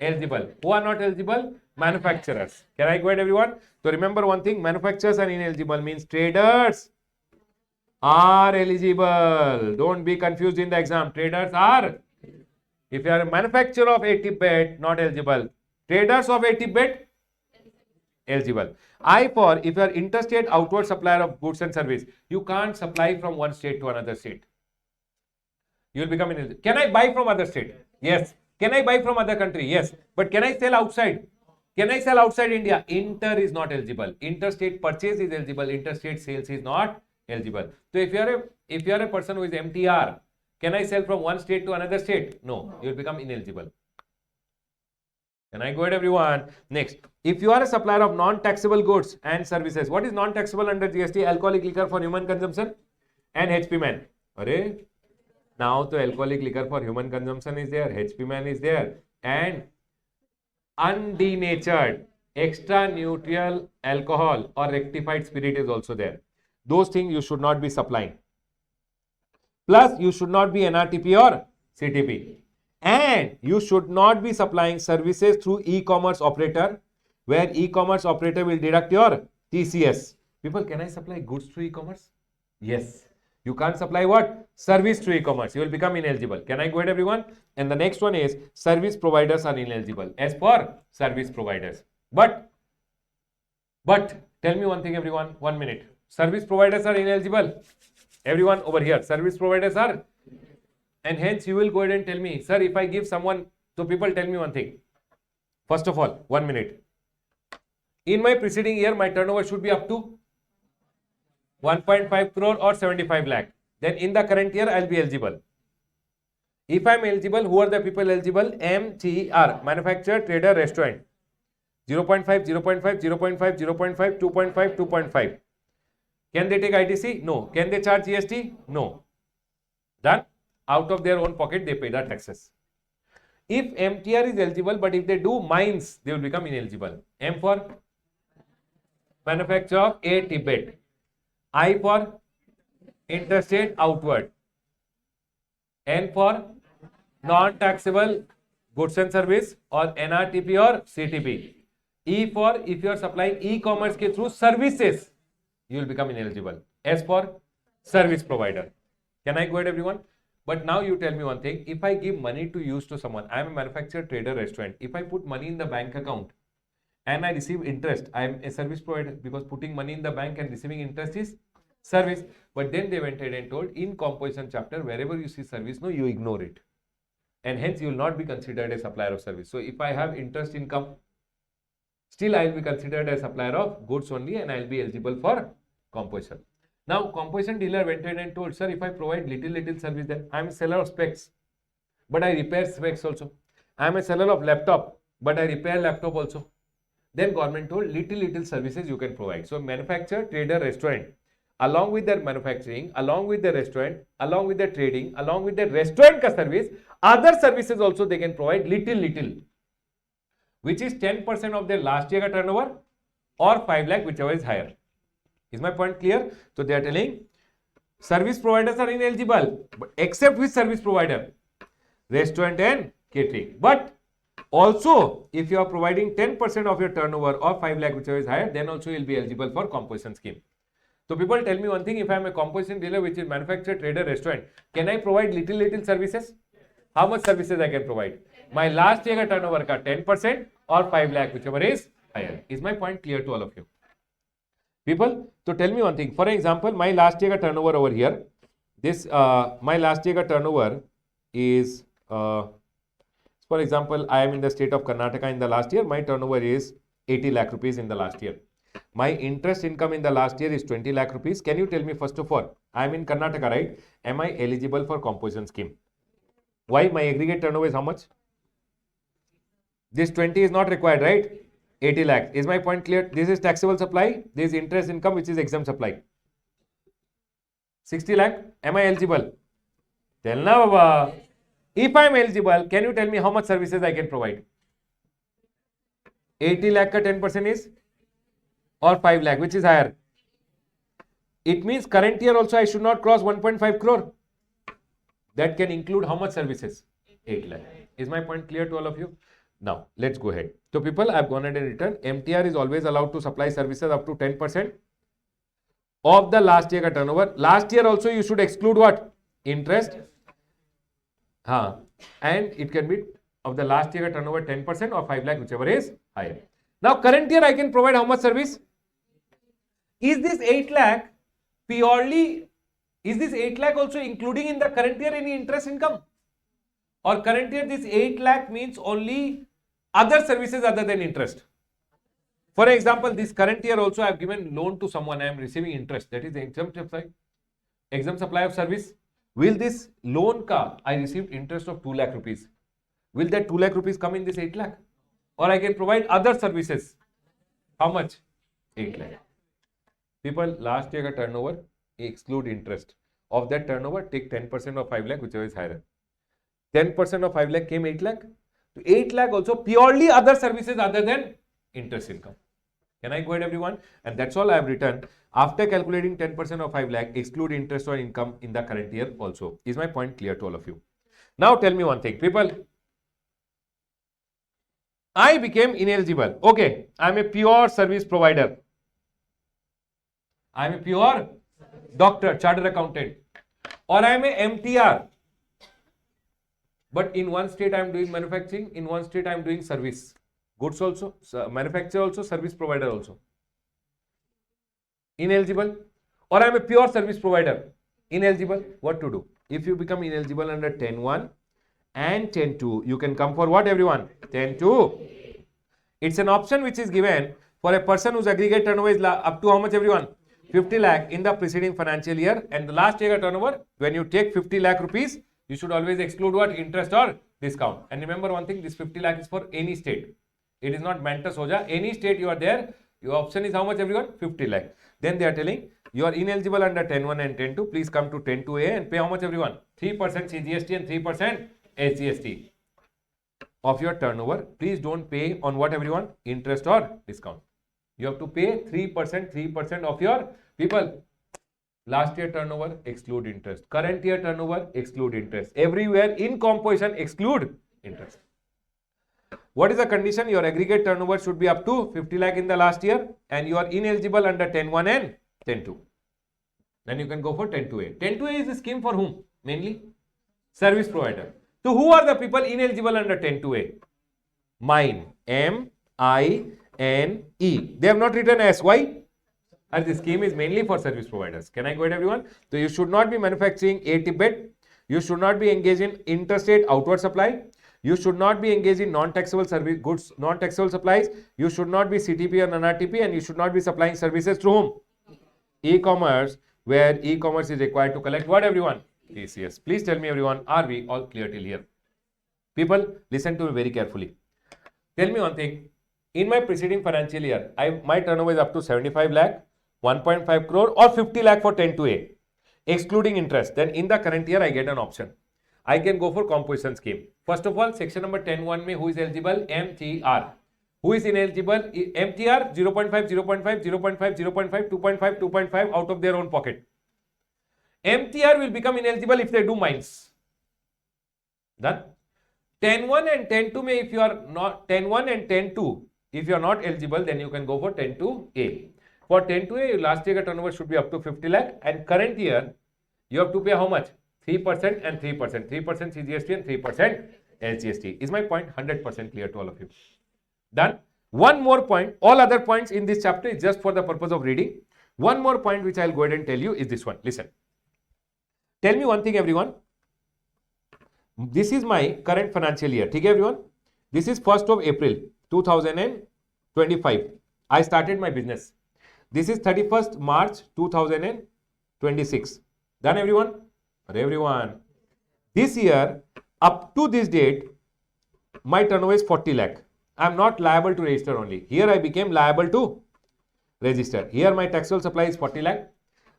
Eligible. Who are not eligible? Manufacturers. Can I go ahead, everyone? So remember one thing, manufacturers are ineligible means traders are eligible. Don't be confused in the exam. Traders are. If you are a manufacturer of a tip bet, not eligible. Traders of a tip bet, eligible. I for if you are interstate outward supplier of goods and service, you can't supply from one state to another state. You will become ineligible. Can I buy from other state? Yes. Can I buy from other country? Yes. But can I sell outside? Can I sell outside India? Inter is not eligible. Interstate purchase is eligible. Interstate sales is not eligible. So if you are a person who is MTR, can I sell from one state to another state? No. You will become ineligible. Can I go ahead, everyone? Next, if you are a supplier of non-taxable goods and services, what is non-taxable under GST? Alcoholic liquor for human consumption and HP man. Arre, now the alcoholic liquor for human consumption is there, HP man is there, and undenatured extra neutral alcohol or rectified spirit is also there. Those things you should not be supplying. Plus, you should not be NRTP or CTP. And you should not be supplying services through e-commerce operator, where e-commerce operator will deduct your TCS. People, can I supply goods through e-commerce? Yes. You can't supply what? Service through e-commerce. You will become ineligible. Can I go ahead, everyone? And the next one is service providers are ineligible as for service providers. But tell me one thing, everyone. 1 minute. Service providers are ineligible. Everyone over here, service providers are, and hence you will go ahead and tell me, sir, if I give someone, so people tell me one thing. First of all, 1 minute. In my preceding year, my turnover should be up to 1.5 crore or 75 lakh. Then in the current year, I'll be eligible. If I'm eligible, who are the people eligible? MTR, manufacturer, trader, restaurant. 0.5, 0.5, 0.5, 0.5, 2.5, 2.5. Can they take ITC? No. Can they charge GST? No. Done. Out of their own pocket, they pay the taxes. If MTR is eligible, but if they do mines, they will become ineligible. M for manufacture of A Tibet. I for interstate outward. N for non-taxable goods and service or NRTP or CTP. E for if you are supplying e-commerce ke through services, you will become ineligible. S for service provider. Can I go ahead, everyone? But now you tell me one thing. If I give money to use to someone, I am a manufacturer, trader, restaurant. If I put money in the bank account and I receive interest, I am a service provider, because putting money in the bank and receiving interest is service. But then they went ahead and told in composition chapter, wherever you see service, no, you ignore it. And hence you will not be considered a supplier of service. So if I have interest income, still I will be considered a supplier of goods only, and I will be eligible for composition. Now, composition dealer went ahead and told, sir, if I provide little service, then I am a seller of specs, but I repair specs also. I am a seller of laptop, but I repair laptop also. Then government told little services you can provide. So manufacturer, trader, restaurant, along with their manufacturing, along with the restaurant, along with the trading, along with the restaurant ka service, other services also they can provide little, which is 10% of their last year turnover or 5 lakh, whichever is higher. Is my point clear? So they are telling service providers are ineligible, but except with service provider, restaurant and catering. But also, if you are providing 10% of your turnover or 5 lakh, whichever is higher, then also you will be eligible for composition scheme. So people tell me one thing, if I am a composition dealer, which is manufacturer, trader, restaurant, can I provide little services? How much services I can provide? My last year turnover ka 10% or 5 lakh, whichever is higher. Is my point clear to all of you? People, so tell me one thing. For example, my last year turnover over here, this my last year turnover is, for example, I am in the state of Karnataka in the last year. My turnover is 80 lakh rupees in the last year. My interest income in the last year is 20 lakh rupees. Can you tell me, first of all, I am in Karnataka, right? Am I eligible for composition scheme? Why? My aggregate turnover is how much? This 20 is not required, right? 80 lakh. Is my point clear? This is taxable supply. This is interest income, which is exempt supply. 60 lakh. Am I eligible? Tell now, Baba. If I am eligible, can you tell me how much services I can provide? 80 lakh ka 10% is, or 5 lakh, which is higher? It means current year also I should not cross 1.5 crore. That can include how much services? 8 lakh. Is my point clear to all of you? Now, let's go ahead. So people, I've gone ahead and written, MTR is always allowed to supply services up to 10% of the last year turnover. Last year also you should exclude what? Interest. And it can be of the last year turnover 10% or 5 lakh, whichever is higher. Now, current year I can provide how much service? Is this 8 lakh purely, is this 8 lakh also including in the current year any interest income? Or current year this 8 lakh means only other services other than interest? For example, this current year also I have given loan to someone, I am receiving interest. That is the exempt supply. Exempt supply of service. Will this loan ka I received interest of 2 lakh rupees? Will that 2 lakh rupees come in this 8 lakh? Or I can provide other services. How much? 8 lakh. People, last year turnover, exclude interest. Of that turnover, take 10% of 5 lakh, whichever is higher. 10% of 5 lakh came 8 lakh. So 8 lakh also purely other services other than interest income. Can I go ahead, everyone? And that's all I have written. After calculating 10% of 5 lakh, exclude interest or income in the current year also. Is my point clear to all of you? Now tell me one thing, people. I became ineligible. Okay, I'm a pure service provider. I'm a pure doctor, chartered accountant. Or I'm a MTR. But in one state I'm doing manufacturing, in one state I'm doing service. Goods also, manufacturer also, service provider also. Ineligible. Or I'm a pure service provider. Ineligible. What to do? If you become ineligible under 10.1 and 10.2, you can come for what, everyone? 10.2. It's an option which is given for a person whose aggregate turnover is up to how much, everyone? 50 lakh in the preceding financial year, and the last year turnover, when you take 50 lakh rupees, you should always exclude what? Interest or discount. And remember one thing, this 50 lakh is for any state. It is not meant to soja. Any state you are there, your option is how much, everyone? 50 lakh. Then they are telling you are ineligible under 10.1 and 10.2. Please come to 10.2A and pay how much, everyone? 3% CGST and 3% SGST of your turnover. Please don't pay on what, everyone? Interest or discount. You have to pay 3% of your people. Last year turnover, exclude interest. Current year turnover, exclude interest. Everywhere in composition, exclude interest. What is the condition? Your aggregate turnover should be up to 50 lakh in the last year, and you are ineligible under 10.1 and 10.2. Then you can go for 10.2A. 10.2A is a scheme for whom? Mainly service provider. So who are the people ineligible under 10.2A? Mine. M-I-N-E. They have not written S. Why? And the scheme is mainly for service providers. Can I go ahead, everyone? So you should not be manufacturing a Tibet. You should not be engaged in interstate outward supply. You should not be engaged in non-taxable service goods, non-taxable supplies. You should not be CTP or non-RTP, and you should not be supplying services to whom? E-commerce, where e-commerce is required to collect what, everyone? TCS. Please tell me, everyone, are we all clear till here? People, listen to me very carefully. Tell me one thing. In my preceding financial year, my turnover is up to 75 lakh, 1.5 crore or 50 lakh for 10.2A, excluding interest. Then in the current year, I get an option. I can go for composition scheme. First of all, section number 10.1 mein who is eligible? MTR. Who is ineligible? MTR 0.5, 0.5, 0.5, 0.5, 2.5, 2.5 out of their own pocket. MTR will become ineligible if they do mines. Done. 10.1 and 10.2 mein if you are not 10.1 and 10.2, if you are not eligible, then you can go for 10.2A. For 10.2A, last year turnover should be up to 50 lakh, and current year you have to pay how much? 3% and 3%. 3% CGST and 3% SGST. Is my point 100% clear to all of you? Done. One more point. All other points in this chapter is just for the purpose of reading. One more point which I'll go ahead and tell you is this one. Listen. Tell me one thing, everyone. This is my current financial year. Okay, everyone? This is 1st of April 2025. I started my business. This is 31st March 2026. Done, everyone? Everyone. This year, up to this date, my turnover is 40 lakh. I am not liable to register only. Here I became liable to register. Here my taxable supply is 40 lakh.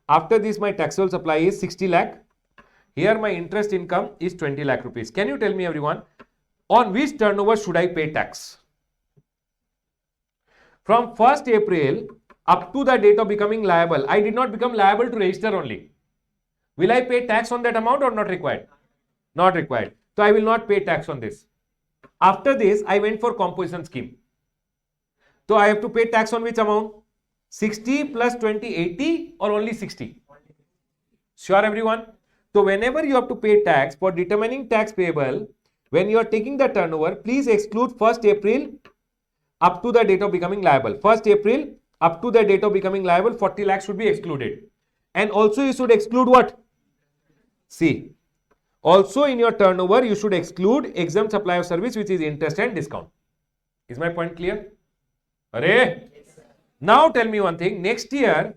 After this, my taxable supply is 60 lakh. Here my interest income is 20 lakh rupees. Can you tell me, everyone, on which turnover should I pay tax? From 1st April up to the date of becoming liable, I did not become liable to register only. Will I pay tax on that amount or not required? Not required. So I will not pay tax on this. After this, I went for composition scheme. So I have to pay tax on which amount? 60 plus 20, 80 or only 60? Sure, everyone? So whenever you have to pay tax, for determining tax payable, when you are taking the turnover, please exclude 1st April up to the date of becoming liable. 1st April up to the date of becoming liable, 40 lakhs should be excluded. And also you should exclude what? See, also in your turnover, you should exclude exempt supply of service, which is interest and discount. Is my point clear? Arey? Now tell me one thing. Next year,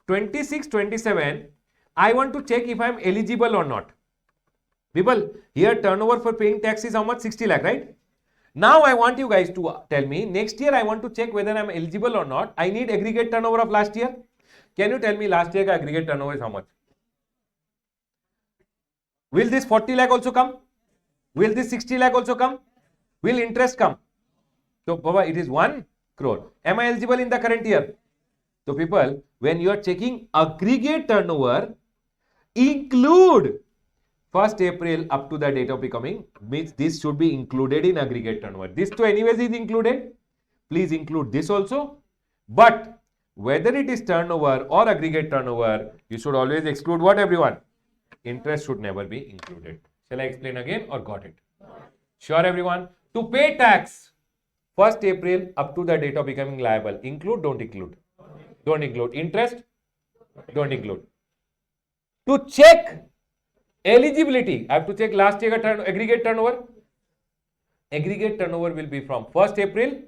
26-27, I want to check if I am eligible or not. People, here turnover for paying tax is how much? 60 lakh, right? Now I want you guys to tell me, next year I want to check whether I am eligible or not. I need aggregate turnover of last year. Can you tell me last year aggregate turnover is how much? Will this 40 lakh also come? Will this 60 lakh also come? Will interest come? So, Baba, it is 1 crore. Am I eligible in the current year? So people, when you are checking aggregate turnover, include 1st April up to the date of becoming, means this should be included in aggregate turnover. This too anyways is included. Please include this also. But whether it is turnover or aggregate turnover, you should always exclude what, everyone? Interest should never be included. Shall I explain again or got it? Sure, everyone. To pay tax, 1st April up to the date of becoming liable. Include, don't include? Don't include. Interest? Don't include. To check eligibility, I have to check last year aggregate turnover. Aggregate turnover will be from 1st April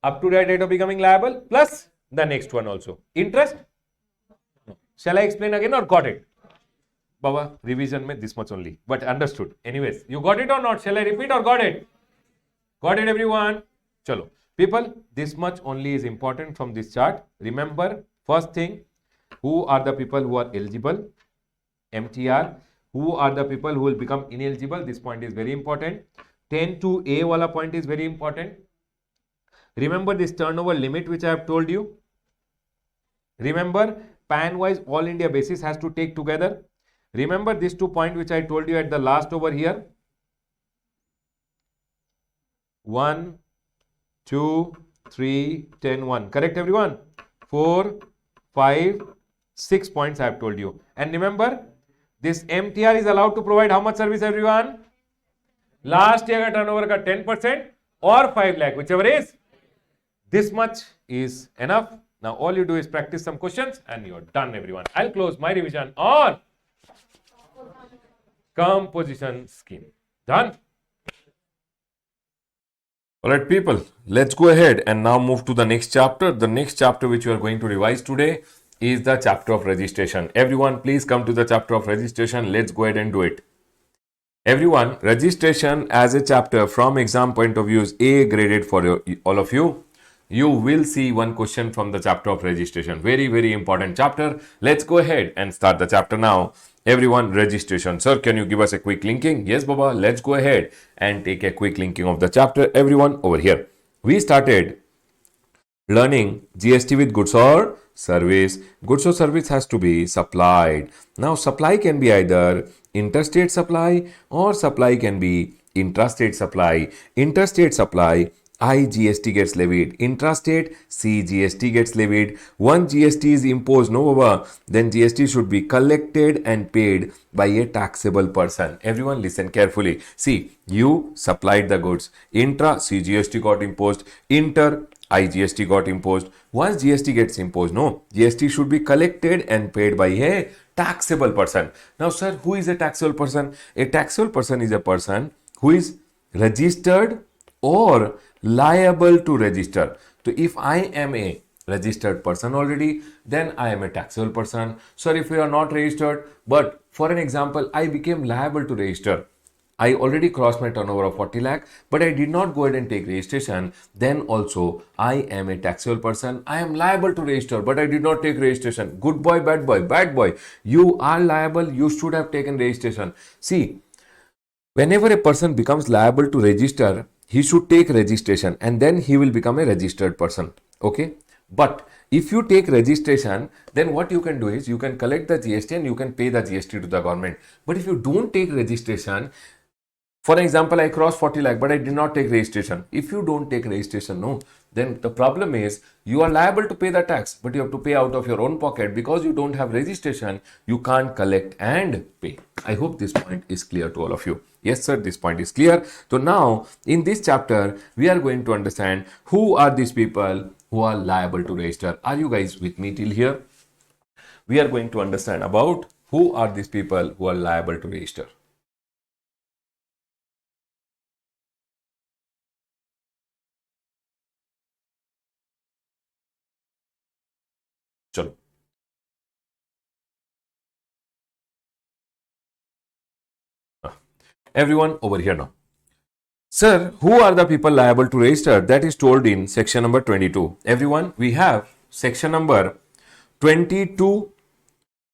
up to the date of becoming liable plus the next one also. Interest? No. Shall I explain again or got it? Baba, revision mein this much only, but understood. Anyways, you got it or not? Shall I repeat or got it? Got it, everyone? Chalo. People, this much only is important from this chart. Remember, first thing, who are the people who are eligible? MTR. Who are the people who will become ineligible? This point is very important. 10 to A wala point is very important. Remember this turnover limit which I have told you. Remember, PAN wise all India basis has to take together. Remember these 2 points which I told you at the last over here. 1, 2, 3, 10, 1. Correct, everyone? 4, 5, 6 points I have told you. And remember, this MTR is allowed to provide how much service, everyone? Last year ka turnover ka 10% or 5 lakh, whichever is. This much is enough. Now all you do is practice some questions and you're done, everyone. I'll close my revision on composition scheme. Done? Alright, people, let's go ahead and now move to the next chapter. The next chapter which we are going to revise today is the chapter of registration. Everyone, please come to the chapter of registration. Let's go ahead and do it. Everyone, registration as a chapter from exam point of view is A graded for all of you. You will see one question from the chapter of registration. Very, very important chapter. Let's go ahead and start the chapter now. Everyone, registration. Sir, can you give us a quick linking? Yes, Baba. Let's go ahead and take a quick linking of the chapter. Everyone, over here. We started learning GST with goods or service. Goods or service has to be supplied. Now, supply can be either interstate supply or supply can be intrastate supply. Interstate supply, I GST gets levied. Intrastate, C GST gets levied. One GST is imposed, no Baba, then GST should be collected and paid by a taxable person. Everyone listen carefully. See, you supplied the goods. Intra, C GST got imposed. Inter, I GST got imposed. Once GST gets imposed, no, GST should be collected and paid by a taxable person. Now, sir, who is a taxable person? A taxable person is a person who is registered or liable to register. So, if I am a registered person already, then I am a taxable person. Sir, if you are not registered, but for an example, I became liable to register. I already crossed my turnover of 40 lakh, but I did not go ahead and take registration. Then also, I am a taxable person. I am liable to register, but I did not take registration. Good boy, bad boy, bad boy. You are liable. You should have taken registration. See, whenever a person becomes liable to register, he should take registration and then he will become a registered person. Okay. But if you take registration, then what you can do is you can collect the GST and you can pay the GST to the government. But if you don't take registration, for example, I crossed 40 lakh, but I did not take registration. If you don't take registration, no, then the problem is you are liable to pay the tax, but you have to pay out of your own pocket because you don't have registration. You can't collect and pay. I hope this point is clear to all of you. Yes, sir, this point is clear. So now in this chapter, we are going to understand who are these people who are liable to register. Are you guys with me till here? We are going to understand about who are these people who are liable to register. Chalo. Everyone over here now. Sir, who are the people liable to register? That is told in section number 22. Everyone, we have section number 22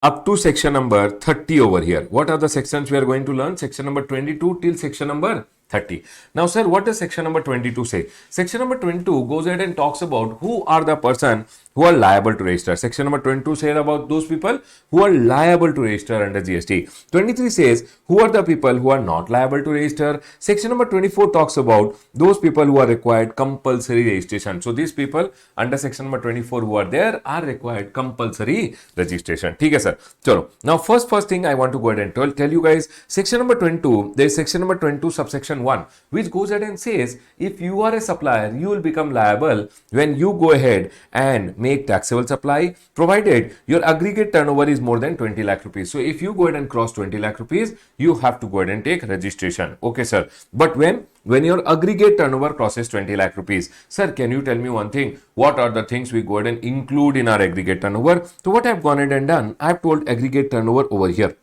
up to section number 30 over here. What are the sections we are going to learn? Section number 22 till section number 30. Now, sir, what does section number 22 say? Section number 22 goes ahead and talks about who are the person who are liable to register. Section number 22 said about those people who are liable to register under GST. 23 says who are the people who are not liable to register. Section number 24 talks about those people who are required compulsory registration. So these people under section number 24 who are there are required compulsory registration. ठीक है sir. चलो. Now first thing I want to go ahead and tell you guys, section number 22, there is section number 22 subsection 1 which goes ahead and says if you are a supplier, you will become liable when you go ahead and make taxable supply provided your aggregate turnover is more than 20 lakh rupees. So if you go ahead and cross 20 lakh rupees, you have to go ahead and take registration. Okay, sir. But when your aggregate turnover crosses 20 lakh rupees, sir, can you tell me one thing? What are the things we go ahead and include in our aggregate turnover? So what I've gone ahead and done, I've told aggregate turnover over here.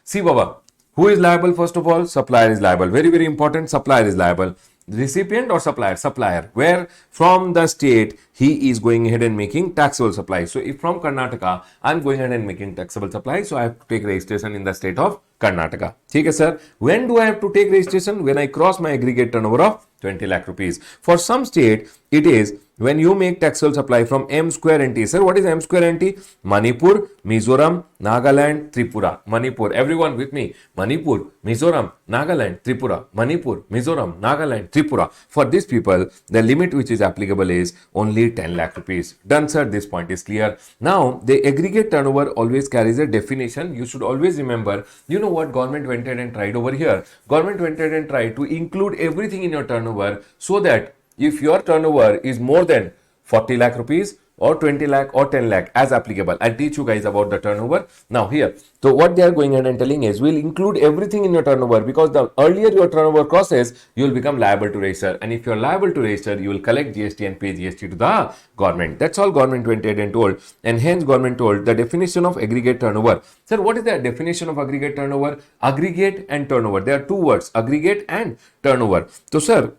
See, Baba, who is liable? First of all, supplier is liable. Very, very important. Supplier is liable. Recipient or supplier? Supplier. Where from the state he is going ahead and making taxable supply. So if from Karnataka, I'm going ahead and making taxable supply. So I have to take registration in the state of Karnataka. Okay, sir. When do I have to take registration? When I cross my aggregate turnover of 20 lakh rupees. For some state, it is when you make taxable supply from M square NT. Sir, what is M square NT? Manipur, Mizoram, Nagaland, Tripura. Manipur. Everyone with me. Manipur, Mizoram, Nagaland, Tripura. Manipur, Mizoram, Nagaland, Tripura. For these people, the limit which is applicable is only 10 lakh rupees. Done, sir. This point is clear. Now, the aggregate turnover always carries a definition. You should always remember, you know what government went ahead and tried over here? Government went ahead and tried to include everything in your turnover so that if your turnover is more than 40 lakh rupees or 20 lakh or 10 lakh as applicable. I'll teach you guys about the turnover now here. So what they are going ahead and telling is we'll include everything in your turnover because the earlier your turnover crosses, you will become liable to register. And if you're liable to register, you will collect GST and pay GST to the government. That's all government went ahead and told. And hence government told the definition of aggregate turnover. Sir, what is the definition of aggregate turnover? Aggregate and turnover. There are two words, aggregate and turnover. So sir,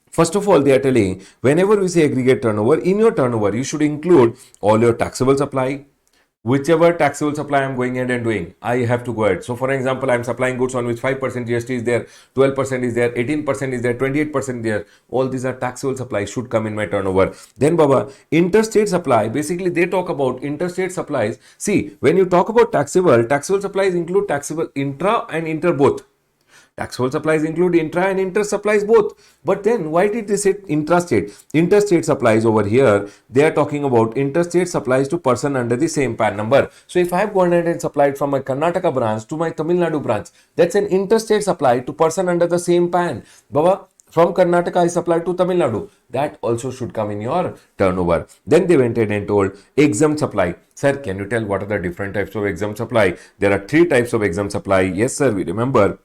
first of all, they are telling whenever we say aggregate turnover, in your turnover, you should include all your taxable supply. Whichever taxable supply I'm going ahead and doing, I have to go ahead. So, for example, I'm supplying goods on which 5% GST is there, 12% is there, 18% is there, 28% there. All these are taxable supplies should come in my turnover. Then, Baba, interstate supply, basically they talk about interstate supplies. See, when you talk about taxable supplies include taxable intra and inter both. Taxable supplies include intra and inter supplies both. But then why did they say intrastate? Interstate supplies over here, they are talking about interstate supplies to person under the same PAN number. So if I have gone ahead and supplied from my Karnataka branch to my Tamil Nadu branch, that's an interstate supply to person under the same PAN. Baba, from Karnataka I supplied to Tamil Nadu. That also should come in your turnover. Then they went ahead and told exempt supply. Sir, can you tell what are the different types of exempt supply? There are three types of exempt supply. Yes, sir, we remember.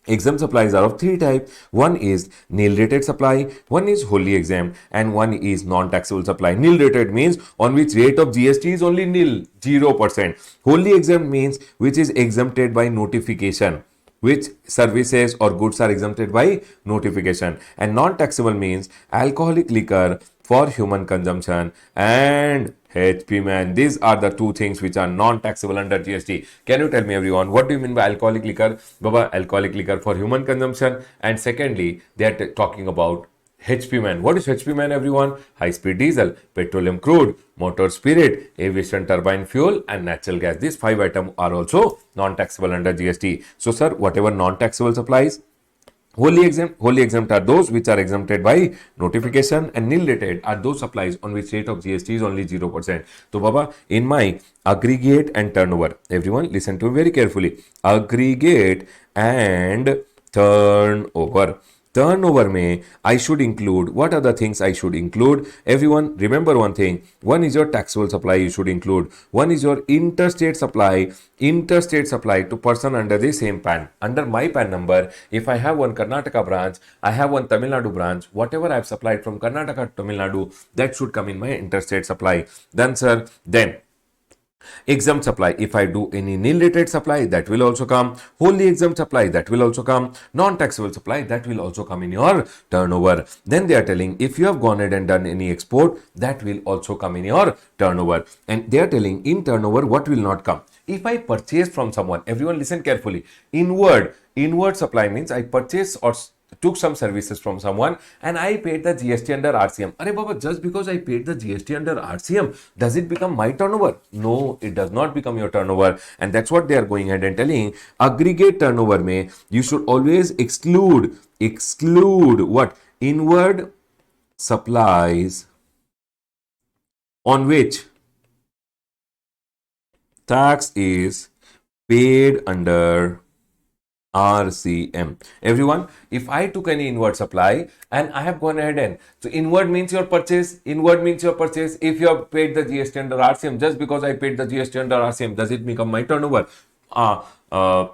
Exempt supplies are of three types. One is nil rated supply, one is wholly exempt, and one is non-taxable supply. Nil rated means on which rate of GST is only nil, 0%. Wholly exempt means which is exempted by notification, which services or goods are exempted by notification. And non-taxable means alcoholic liquor for human consumption and HP man. These are the two things which are non-taxable under GST. Can you tell me everyone, what do you mean by alcoholic liquor? Baba, alcoholic liquor for human consumption. And secondly, they are talking about HP man. What is HP man everyone? High speed diesel, petroleum crude, motor spirit, aviation turbine fuel and natural gas. These five items are also non-taxable under GST. So sir, whatever non-taxable supplies, wholly exempt are those which are exempted by notification, and nil rated are those supplies on which rate of GST is only 0%. So, Baba, in my aggregate and turnover, everyone listen to me very carefully. Aggregate and turnover. Turnover may I should include, what are the things I should include? Everyone remember one thing, one is your taxable supply you should include, one is your interstate supply to person under the same PAN. Under my PAN number, if I have one Karnataka branch, I have one Tamil Nadu branch, whatever I have supplied from Karnataka to Tamil Nadu, that should come in my interstate supply. Then sir, then exempt supply, if I do any nil rated supply, that will also come. Wholly exempt supply, that will also come. Non-taxable supply, that will also come in your turnover. Then they are telling if you have gone ahead and done any export, that will also come in your turnover. And they are telling in turnover what will not come. If I purchase from someone, everyone listen carefully. Inward supply means I purchase or took some services from someone and I paid the GST under RCM. Arey Baba, just because I paid the GST under RCM, does it become my turnover? No, it does not become your turnover. And that's what they are going ahead and telling. Aggregate turnover may you should always exclude what? Inward supplies on which tax is paid under RCM. Everyone, if I took any inward supply and I have gone ahead and so inward means your purchase. If you have paid the GST under RCM, just because I paid the GST under RCM, does it become my turnover?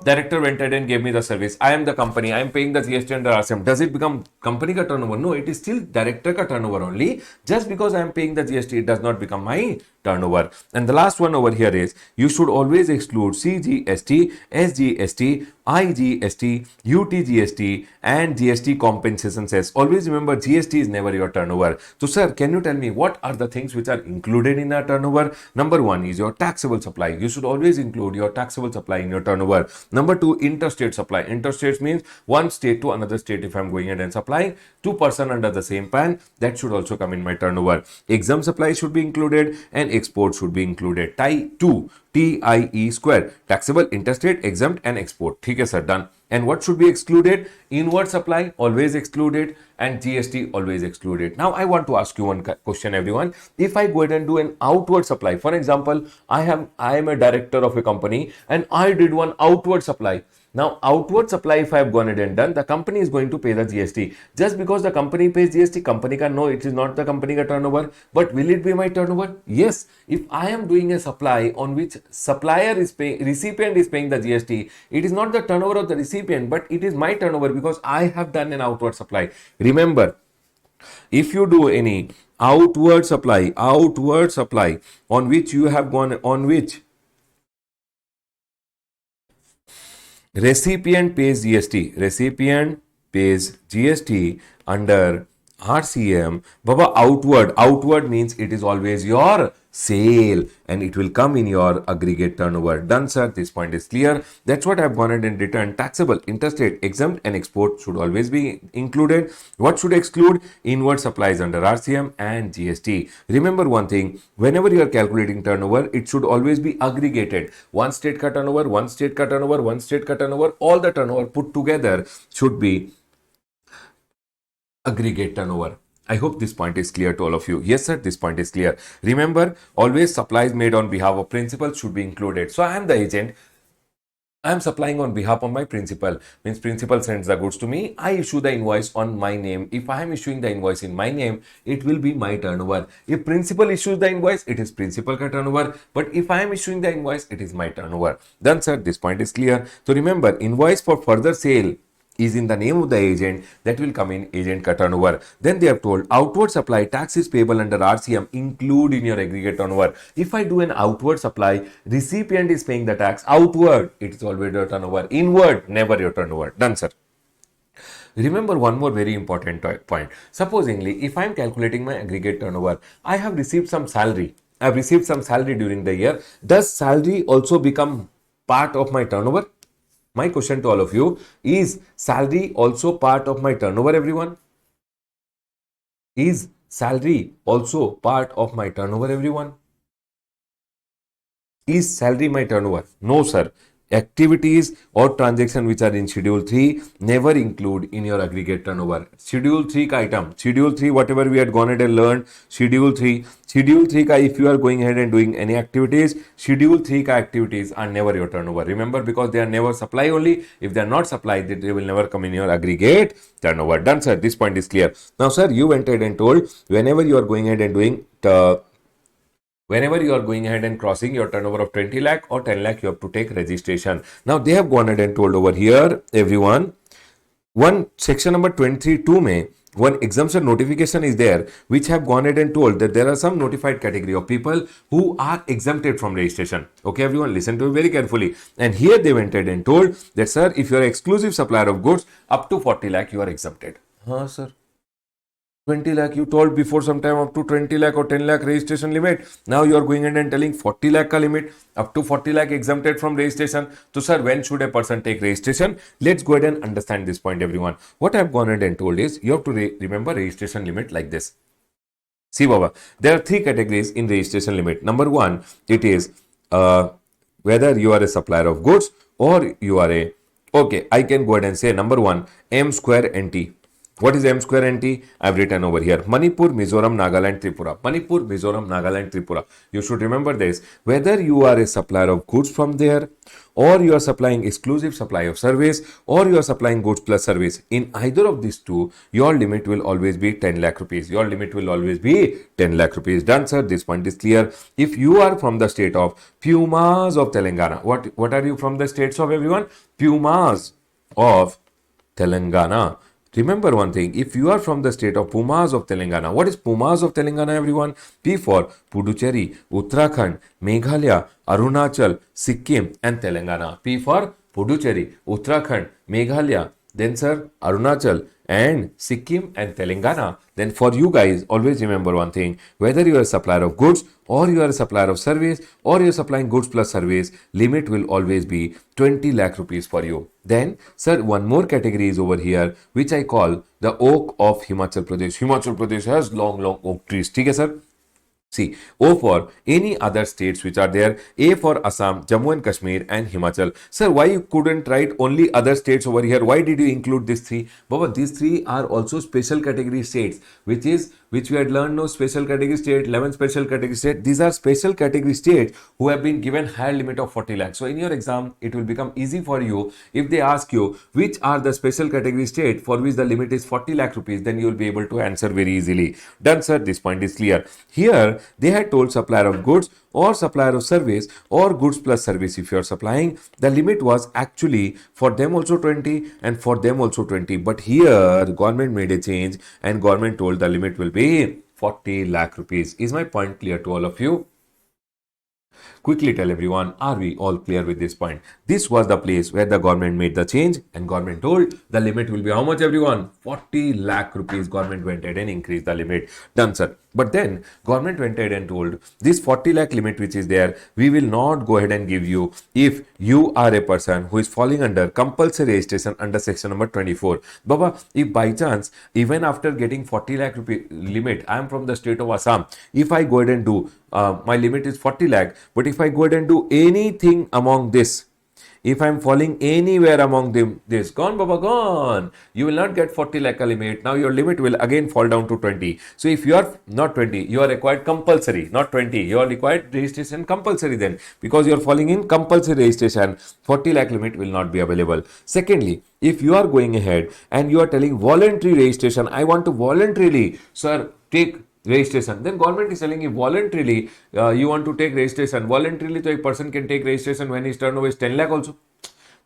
Director went ahead and gave me the service. I am the company. I am paying the GST under RCM. Does it become company ka turnover? No, it is still director ka turnover only. Just because I am paying the GST, it does not become my turnover. And the last one over here is you should always exclude CGST, SGST, IGST, UTGST and GST compensation cess. Always remember GST is never your turnover. So sir, can you tell me what are the things which are included in our turnover? Number one is your taxable supply. You should always include your taxable supply in your turnover. Number two, interstate supply. Interstate means one state to another state. If I'm going ahead and supplying two person under the same pan, that should also come in my turnover. Exempt supply should be included and export should be included. TIE square. Taxable, interstate, exempt and export. Okay, sir, done. And what should be excluded? Inward supply, always excluded, and GST, always excluded. Now, I want to ask you one question, everyone. If I go ahead and do an outward supply, for example, I am a director of a company and I did one outward supply. Now, outward supply, if I have gone ahead and done, the company is going to pay the GST. Just because the company pays GST, company can know it is not the company ka turnover. But will it be my turnover? Yes. If I am doing a supply on which supplier is paying, recipient is paying the GST, it is not the turnover of the recipient, but it is my turnover because I have done an outward supply. Remember, if you do any outward supply on which you have gone, on which recipient pays GST under RCM. Baba, outward means it is always your sale and it will come in your aggregate turnover. Done, sir. This point is clear. That's what I've gone ahead and written. Taxable, interstate, exempt and export should always be included. What should exclude? Inward supplies under RCM and GST. Remember one thing, whenever you are calculating turnover, it should always be aggregated. One state ka turnover, one state ka turnover, one state ka turnover, all the turnover put together should be aggregate turnover. I hope this point is clear to all of you. Yes, sir, this point is clear. Remember, always supplies made on behalf of principal should be included. So I am the agent. I am supplying on behalf of my principal. Means principal sends the goods to me. I issue the invoice on my name. If I am issuing the invoice in my name, it will be my turnover. If principal issues the invoice, it is principal ka turnover. But if I am issuing the invoice, it is my turnover. Done, sir. This point is clear. So remember, invoice for further sale is in the name of the agent, that will come in agent ka turnover. Then they have told outward supply tax is payable under RCM, include in your aggregate turnover. If I do an outward supply, recipient is paying the tax. Outward, it is always your turnover. Inward, never your turnover. Done, sir. Remember one more very important point. Supposingly, if I am calculating my aggregate turnover, I have received some salary. I have received some salary during the year. Does salary also become part of my turnover? My question to all of you, is salary also part of my turnover, everyone? Is salary also part of my turnover, everyone? Is salary my turnover? No, sir. Activities or transaction which are in Schedule 3 never include in your aggregate turnover. Schedule 3 ka item. Schedule 3, whatever we had gone ahead and learned. Schedule 3 ka, if you are going ahead and doing any activities, Schedule 3 ka activities are never your turnover. Remember, because they are never supply only. If they are not supply, they will never come in your aggregate turnover. Done, sir. This point is clear. Now, sir, you went ahead and told whenever you are going ahead and doing whenever you are going ahead and crossing your turnover of 20 lakh or 10 lakh, you have to take registration. Now, they have gone ahead and told over here, everyone, one section number 23(2 may one exemption notification is there, which have gone ahead and told that there are some notified category of people who are exempted from registration. Okay, everyone, listen to it very carefully. And here they went ahead and told that, sir, if you are exclusive supplier of goods up to 40 lakh, you are exempted. Huh, sir? 20 lakh, you told before some time up to 20 lakh or 10 lakh registration limit. Now you are going in and telling 40 lakh ka limit, up to 40 lakh exempted from registration. So sir, when should a person take registration? Let's go ahead and understand this point, everyone. What I've gone ahead and told is you have to remember registration limit like this. See, Baba, there are three categories in registration limit. Number one, it is whether you are a supplier of goods or you are a, okay, I can go ahead and say number one, M square NT. What is M square NT? I've written over here. Manipur, Mizoram, Nagaland, Tripura. Manipur, Mizoram, Nagaland, Tripura. You should remember this. Whether you are a supplier of goods from there, or you are supplying exclusive supply of service, or you are supplying goods plus service, in either of these two, your limit will always be 10 lakh rupees. Your limit will always be 10 lakh rupees. Done, sir. This point is clear. If you are from the state of Pumas of Telangana, what are you from the states of, everyone? Pumas of Telangana. Remember one thing, if you are from the state of Pumas of Telangana, what is Pumas of Telangana, everyone? P for Puducherry, Uttarakhand, Meghalaya, Arunachal, Sikkim and Telangana. P for Puducherry, Uttarakhand, Meghalaya, then sir, Arunachal and Sikkim and Telangana. Then for you guys, always remember one thing, whether you are a supplier of goods or you are a supplier of service or you are supplying goods plus service, limit will always be 20 lakh rupees for you. Then sir, one more category is over here, which I call the oak of Himachal Pradesh. Himachal Pradesh has long oak trees. Okay, sir? See, O for any other states which are there, A for Assam, Jammu and Kashmir and Himachal. Sir, why you couldn't write only other states over here? Why did you include these three? Baba, these three are also special category states, which we had learned no special category state, 11 special category state. These are special category states who have been given higher limit of 40 lakhs. So in your exam, it will become easy for you if they ask you which are the special category state for which the limit is 40 lakh rupees, then you will be able to answer very easily. Done, sir. This point is clear. Here, they had told supplier of goods or supplier of service or goods plus service if you are supplying, the limit was actually for them also 20 and for them also 20. But here government made a change and government told the limit will be 40 lakh rupees. Is my point clear to all of you? Quickly tell everyone, are we all clear with this point? This was the place where the government made the change and government told the limit will be how much, everyone? 40 lakh rupees. Government went ahead and increased the limit. Done, sir. But then government went ahead and told this 40 lakh limit which is there, we will not go ahead and give you if you are a person who is falling under compulsory registration under section number 24. Baba, if by chance, even after getting 40 lakh rupee limit, I am from the state of Assam, if I go ahead and do, my limit is 40 lakh, but if I go ahead and do anything among this, if I am falling anywhere among them, this gone, Baba, gone. You will not get 40 lakh limit. Now your limit will again fall down to 20. So if you are not 20, you are required compulsory, not 20. You are required registration compulsory then, because you are falling in compulsory registration. 40 lakh limit will not be available. Secondly, if you are going ahead and you are telling voluntary registration, I want to voluntarily, sir, take registration, then government is telling you voluntarily you want to take registration voluntarily, so a person can take registration when his turnover is 10 lakh also.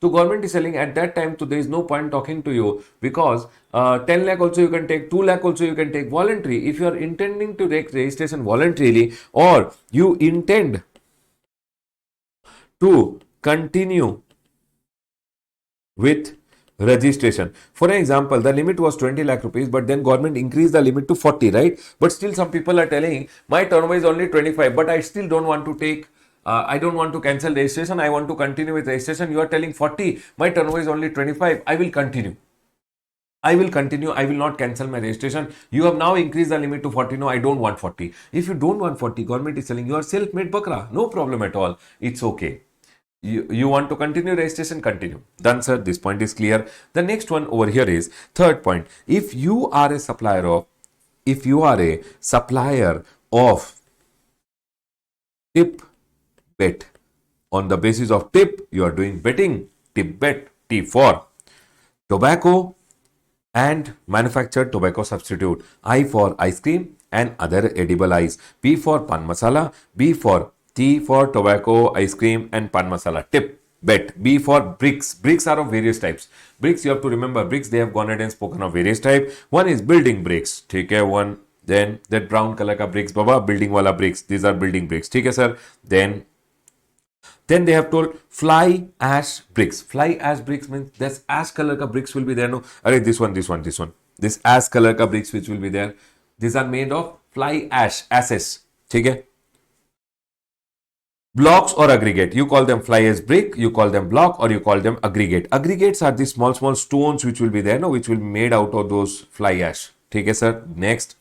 So government is telling at that time, so there is no point talking to you, because 10 lakh also you can take, 2 lakh also you can take voluntary. If you are intending to take registration voluntarily, or you intend to continue with registration. For an example, the limit was 20 lakh rupees, but then government increased the limit to 40, right? But still some people are telling my turnover is only 25, but I still don't want to take, I don't want to cancel registration, I want to continue with registration. You are telling 40, my turnover is only 25, I will continue. I will continue. I will not cancel my registration. You have now increased the limit to 40. No, I don't want 40. If you don't want 40, government is telling you are self-made bakra. No problem at all. It's okay. You want to continue registration, continue. Done, sir. This point is clear. The next one over here is third point. If you are a supplier of tip bet, on the basis of tip, you are doing betting, tip bet, T for tobacco and manufactured tobacco substitute, I for ice cream and other edible ice, P for pan masala, B for T for tobacco, ice cream and pan masala. Tip, bet. B for bricks. Bricks are of various types. Bricks, you have to remember, bricks, they have gone ahead and spoken of various types. One is building bricks. ठीक है, one. Then that brown color ka bricks, baba, building wala bricks. These are building bricks. ठीक है, sir. Then they have told fly ash bricks. Fly ash bricks means this ash color ka bricks will be there. No, array, this one. this ash color ka bricks which will be there, these are made of fly ash, ashes. ठीक है. Blocks or aggregate, you call them fly ash brick, you call them block, or you call them aggregate. Aggregates are the small stones which will be there, no, which will be made out of those fly ash. ठीक है sir. Next,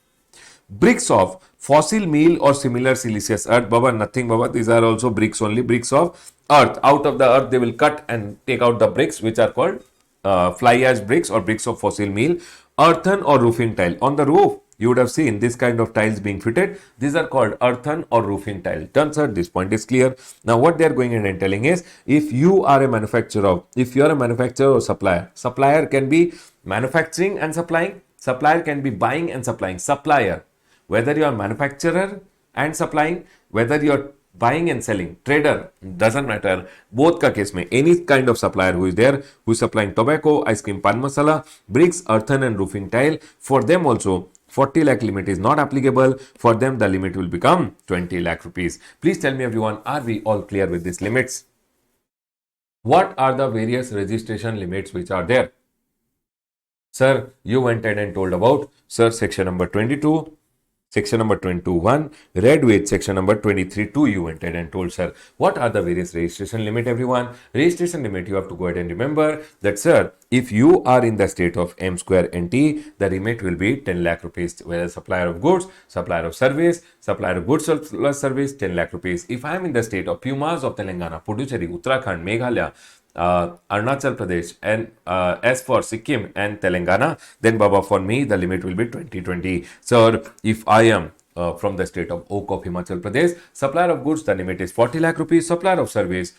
bricks of fossil meal or similar siliceous earth. Baba, nothing Baba, these are also bricks only. Bricks of earth, out of the earth they will cut and take out the bricks which are called fly ash bricks or bricks of fossil meal. Earthen or roofing tile. On the roof you would have seen this kind of tiles being fitted. These are called earthen or roofing tile. Done sir, this point is clear. Now what they are going in and telling is, if you are a manufacturer, if you are a manufacturer or supplier, supplier can be manufacturing and supplying, supplier can be buying and supplying. Supplier, whether you are manufacturer and supplying, whether you are buying and selling, trader, doesn't matter. Both ka case mein, any kind of supplier who is there, who is supplying tobacco, ice cream, pan masala, bricks, earthen and roofing tile, for them also 40 lakh limit is not applicable. For them the limit will become 20 lakh rupees. Please tell me everyone, are we all clear with these limits? What are the various registration limits which are there? Sir, you went ahead and told about, sir, section number 22, section number 21, read with section number 23 2, you went ahead and told, sir, what are the various registration limit, everyone? Registration limit, you have to go ahead and remember that, sir, if you are in the state of M square NT, the limit will be 10 lakh rupees, whereas supplier of goods, supplier of service, supplier of goods plus service, 10 lakh rupees. If I am in the state of Pumas of Telangana, Puducherry, Uttarakhand, Meghalaya, Arunachal Pradesh, and as for Sikkim and Telangana, then Baba, for me the limit will be 2020. So if I am from the state of Oak of Himachal Pradesh, supplier of goods, the limit is 40 lakh rupees, supplier of service,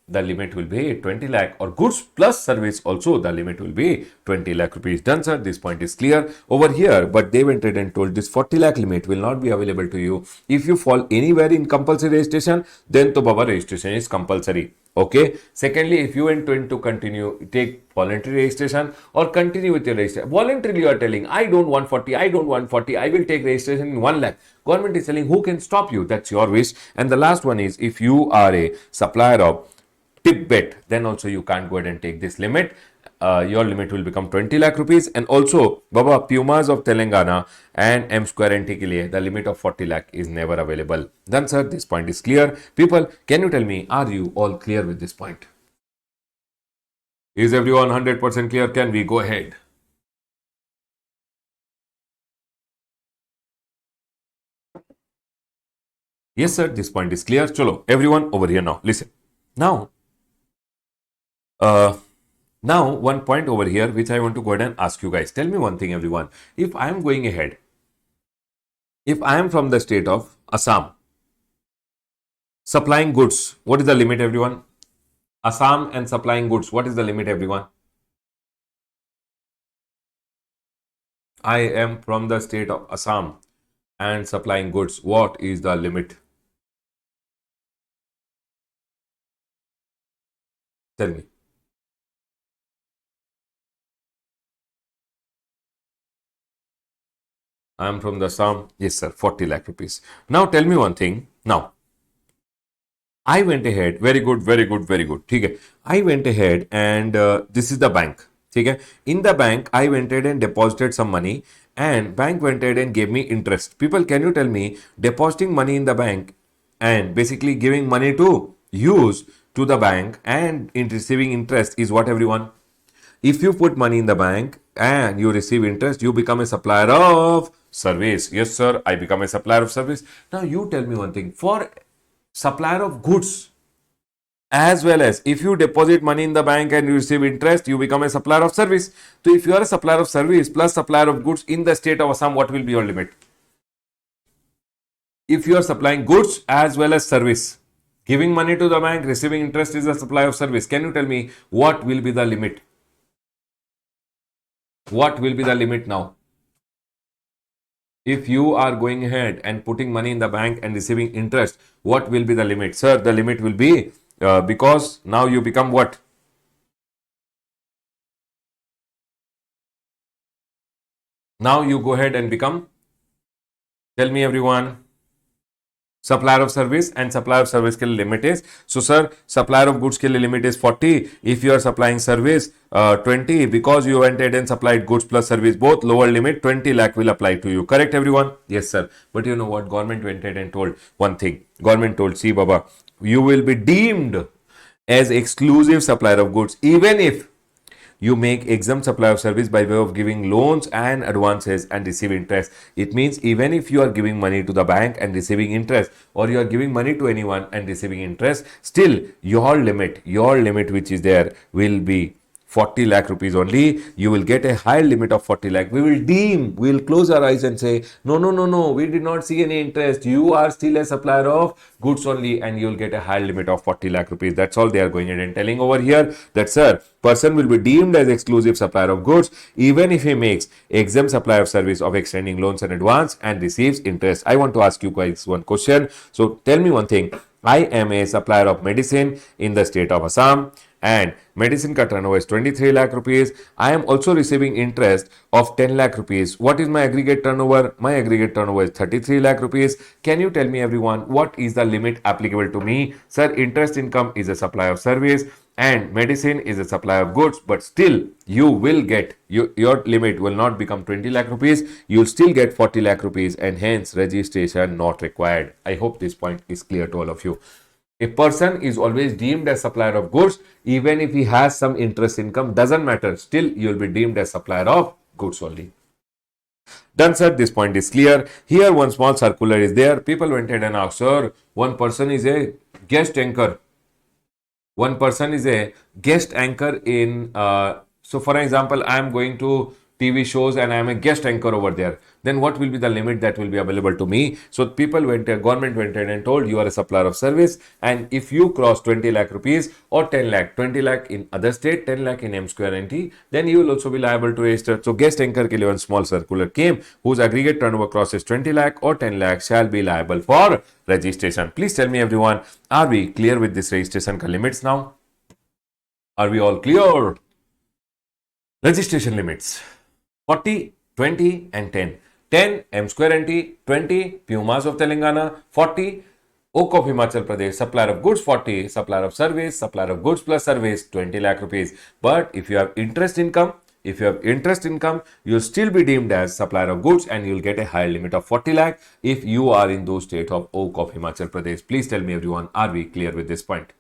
the limit will be 20 lakh, or goods plus service also the limit will be 20 lakh rupees. Done sir, this point is clear over here. But they went ahead and told this 40 lakh limit will not be available to you if you fall anywhere in compulsory registration, then to Baba registration is compulsory. Okay. Secondly, if you intend to continue, take voluntary registration or continue with your registration. Voluntarily you are telling, I don't want 40, I don't want 40, I will take registration in 1 lakh. Government is telling, who can stop you? That's your wish. And the last one is, if you are a supplier of tip bet, then also you can't go ahead and take this limit. Your limit will become 20 lakh rupees. And also, Baba, Pumas of Telangana and M square NT ke liye, the limit of 40 lakh is never available. Done sir, this point is clear. People, can you tell me, are you all clear with this point? Is everyone 100% clear? Can we go ahead? Yes sir, this point is clear. Chalo, everyone over here now, listen. Now, uh, now, one point over here which I want to go ahead and ask you guys. Tell me one thing, everyone. If I am going ahead, if I am from the state of Assam, supplying goods, what is the limit, everyone? Assam and supplying goods, what is the limit, everyone? I am from the state of Assam and supplying goods, what is the limit? Tell me. I am from the Assam. Yes, sir, 40 lakh rupees. Now, tell me one thing. Now, I went ahead, very good, very good, very good. Okay. I went ahead and this is the bank. Okay. In the bank, I went ahead and deposited some money and bank went ahead and gave me interest. People, can you tell me, depositing money in the bank and basically giving money to use to the bank and in receiving interest is what, everyone? If you put money in the bank and you receive interest, you become a supplier of service. Yes, sir, I become a supplier of service. Now, you tell me one thing. For supplier of goods, as well as if you deposit money in the bank and you receive interest, you become a supplier of service. So, if you are a supplier of service plus supplier of goods in the state of Assam, what will be your limit? If you are supplying goods as well as service, giving money to the bank, receiving interest is a supply of service. Can you tell me what will be the limit? What will be the limit now? If you are going ahead and putting money in the bank and receiving interest, what will be the limit? Sir, the limit will be because now you become what? Now you go ahead and become, tell me everyone. supplier of service and supplier of service के लिए limit is, so sir supplier of goods के लिए limit is 40. If you are supplying service 20, because you went ahead and supplied goods plus service both, lower limit 20 lakh will apply to you. Correct everyone? Yes sir. But you know what, government went ahead and told one thing. Government told, see baba, you will be deemed as exclusive supplier of goods even if you make exempt supply of service by way of giving loans and advances and receive interest. It means even if you are giving money to the bank and receiving interest, or you are giving money to anyone and receiving interest, still your limit which is there will be 40 lakh rupees only. You will get a higher limit of 40 lakh. We will close our eyes and say, no, we did not see any interest. You are still a supplier of goods only, and you will get a higher limit of 40 lakh rupees. That's all they are going ahead and telling over here, that sir, person will be deemed as exclusive supplier of goods even if he makes exempt supply of service of extending loans and advance and receives interest. I want to ask you guys one question. So tell me one thing. I am a supplier of medicine in the state of Assam, and medicine ka turnover is 23 lakh rupees. I am also receiving interest of 10 lakh rupees. What is my aggregate turnover? My aggregate turnover is 33 lakh rupees. Can you tell me everyone, what is the limit applicable to me? Sir, interest income is a supply of service and medicine is a supply of goods, but still you will get, your limit will not become 20 lakh rupees. You will still get 40 lakh rupees, and hence registration not required. I hope this point is clear to all of you. A person is always deemed as supplier of goods even if he has some interest income, doesn't matter, still you will be deemed as supplier of goods only. Done sir, this point is clear. Here one small circular is there. People went ahead and asked, sir, one person is a guest anchor. One person is a guest anchor in, so for example, I am going to TV shows and I am a guest anchor over there. Then what will be the limit that will be available to me? So government went ahead and told, you are a supplier of service, and if you cross 20 lakh rupees or 10 lakh, 20 lakh in other state, 10 lakh in M square NT, then you will also be liable to register. So guest anchor ke liye one small circular came, whose aggregate turnover crosses 20 lakh or 10 lakh shall be liable for registration. Please tell me everyone, are we clear with this registration ka limits now? Are we all clear? Registration limits 40, 20 and 10. 10 M square NT, 20 Pumas of Telangana, 40 Oak of Himachal Pradesh, supplier of goods 40, supplier of service, supplier of goods plus service 20 lakh rupees. But if you have interest income, you'll still be deemed as supplier of goods and you'll get a higher limit of 40 lakh if you are in those states of Oak of Himachal Pradesh. Please tell me everyone, are we clear with this point?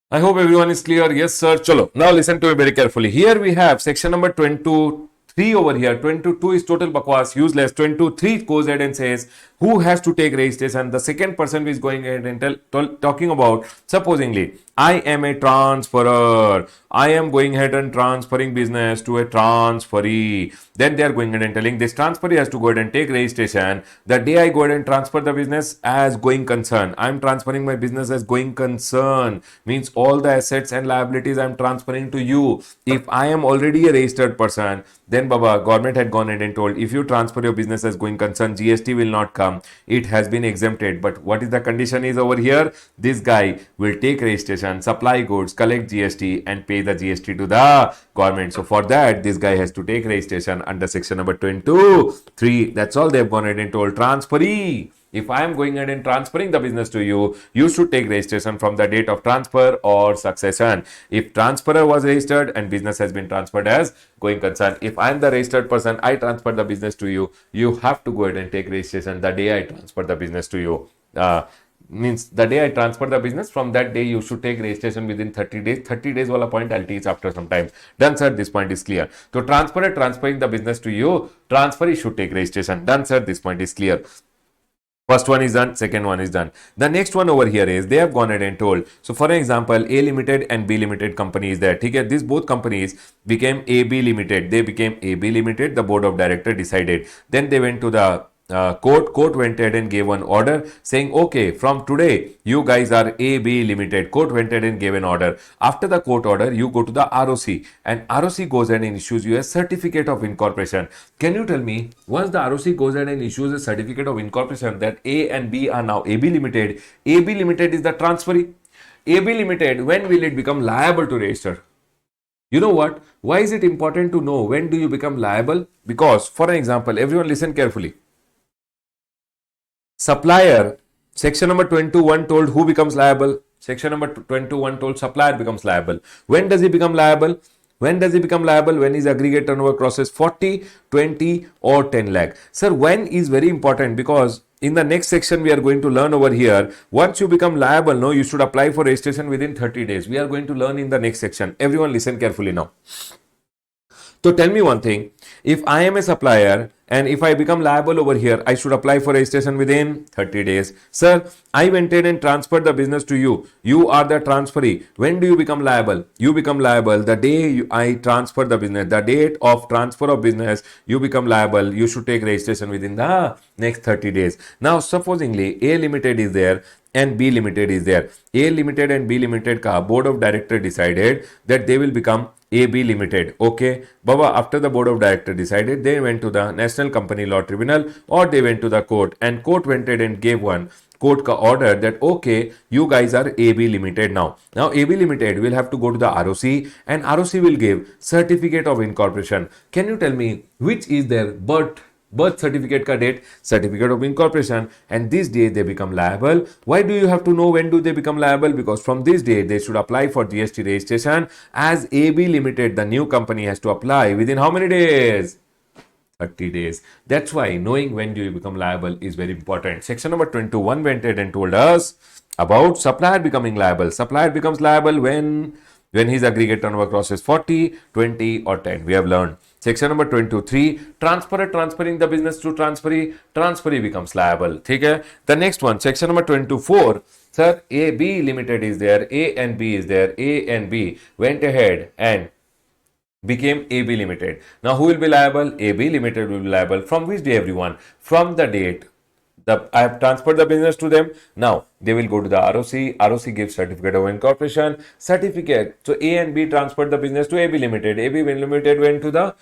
I hope everyone is clear. Yes, sir. Chalo. Now listen to me very carefully. Here we have section number 22(3) over here. 22 is total bakwas, useless. 22(3) goes ahead and says who has to take registration. The second person is going ahead and talking about, supposingly, I am a transferor. I am going ahead and transferring business to a transferee. Then they are going ahead and telling this transferee has to go ahead and take registration. The day I go ahead and transfer the business as going concern, I am transferring my business as going concern. Means all the assets and liabilities I am transferring to you. If I am already a registered person, then Baba, government had gone ahead and told, if you transfer your business as going concern, GST will not come. It has been exempted. But what is the condition is over here? This guy will take registration, supply goods, collect GST and pay the GST to the government. So for that, this guy has to take registration under section number 22(3). That's all they've gone ahead and told. Transferee. If I am going ahead and transferring the business to you, you should take registration from the date of transfer or succession. If transferor was registered and business has been transferred as going concern, if I am the registered person, I transfer the business to you, you have to go ahead and take registration the day I transfer the business to you. Means the day I transfer the business, from that day you should take registration within 30 days. 30 days wala point I'll teach after some time. Done sir, this point is clear. So transferor transferring the business to you, transferee should take registration. Done sir, this point is clear. First one is done, second one is done. The next one over here is they have gone ahead and told. So for example, A Limited and B Limited company is there. Okay, these both companies became AB Limited. They became AB Limited. The board of director decided. Then they went to the court went ahead and gave an order saying, okay, from today you guys are AB Limited. Court went ahead and gave an order. After the court order, you go to the ROC and ROC goes ahead and issues you a certificate of incorporation. Can you tell me, once the ROC goes ahead and issues a certificate of incorporation that A and B are now AB Limited, AB Limited is the transferee. AB Limited, when will it become liable to register? You know what? Why is it important to know when do you become liable? Because, for an example, everyone listen carefully. Supplier, section number 21 told who becomes liable. Section number 21 told supplier becomes liable. When does he become liable? When does he become liable? When his aggregate turnover crosses 40, 20 or 10 lakh. Sir, when is very important, because in the next section we are going to learn over here, once you become liable, no, you should apply for registration within 30 days. We are going to learn in the next section. Everyone listen carefully now. So tell me one thing, if I am a supplier and if I become liable over here, I should apply for registration within 30 days. Sir, I went in and transferred the business to you. You are the transferee. When do you become liable? You become liable the day I transfer the business. The date of transfer of business, you become liable. You should take registration within the next 30 days. Now, supposingly A Limited is there and B Limited is there. A Limited and B Limited ka board of director decided that they will become AB Limited. Okay, Baba, after the board of director decided, they went to the National Company Law Tribunal or they went to the court, and court went ahead and gave one court ka order that okay, you guys are AB Limited now. Now AB Limited will have to go to the ROC and ROC will give certificate of incorporation. Can you tell me which is their birth certificate ka date? Certificate of incorporation, and this day they become liable. Why do you have to know when do they become liable? Because from this day they should apply for GST registration as AB Limited. The new company has to apply within how many days? 30 days. That's why knowing when do you become liable is very important. Section number 21 went ahead and told us about supplier becoming liable. Supplier becomes liable when his aggregate turnover crosses 40, 20 or 10. We have learned. Section number 23, transferor transferring the business to transferee becomes liable. Okay? The next one, section number 24, sir, A, B Limited is there, A and B is there, A and B went ahead and became AB Limited. Now who will be liable? AB Limited will be liable. From which day, everyone? From the date I have transferred the business to them. Now they will go to the ROC. ROC gives certificate of incorporation. Certificate. So A and B transferred the business to AB Limited. AB Limited went to the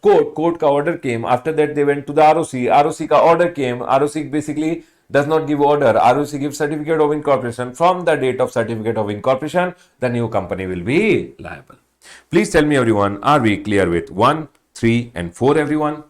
court. Court ka order came. After that they went to the ROC. ROC ka order came. ROC basically does not give order. ROC gives certificate of incorporation. From the date of certificate of incorporation, the new company will be liable. Please tell me, everyone, are we clear with 1, 3 and 4, everyone?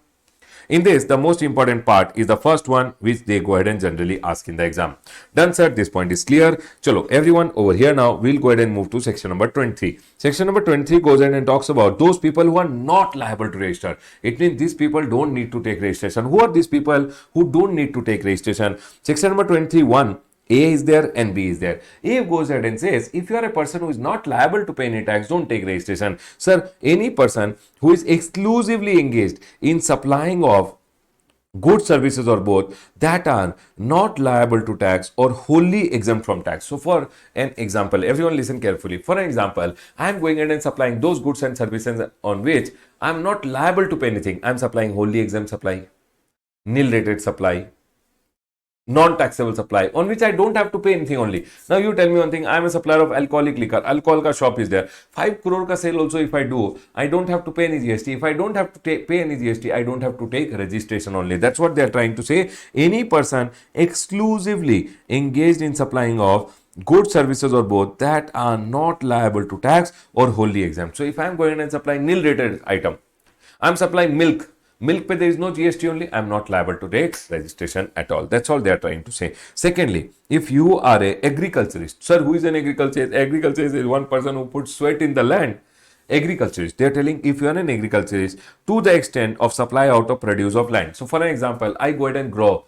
In this, the most important part is the first one, which they go ahead and generally ask in the exam. Done, sir. This point is clear. Chalo, everyone over here now, we'll go ahead and move to section number 23. Section number 23 goes ahead and talks about those people who are not liable to register. It means these people don't need to take registration. Who are these people who don't need to take registration? Section number 21. A is there and B is there. A goes ahead and says, if you are a person who is not liable to pay any tax, don't take registration. Sir, any person who is exclusively engaged in supplying of goods, services or both that are not liable to tax or wholly exempt from tax. So for an example, everyone listen carefully. For an example, I am going ahead and supplying those goods and services on which I am not liable to pay anything. I am supplying wholly exempt supply, nil rated supply, non-taxable supply on which I don't have to pay anything only. Now you tell me one thing, I am a supplier of alcoholic liquor, alcohol ka shop is there, 5 crore ka sale also if I do, I don't have to pay any GST. If I don't have to pay any GST, I don't have to take registration only. That's what they are trying to say. Any person exclusively engaged in supplying of goods, services or both that are not liable to tax or wholly exempt. So if I am going and supplying nil rated item, I am supplying milk. Milk pe there is no GST only, I am not liable to take registration at all. That's all they are trying to say. Secondly, if you are a agriculturist, sir, who is an agriculturist? Agriculturist is one person who puts sweat in the land. Agriculturist, they are telling if you are an agriculturist to the extent of supply out of produce of land. So for an example, I go ahead and grow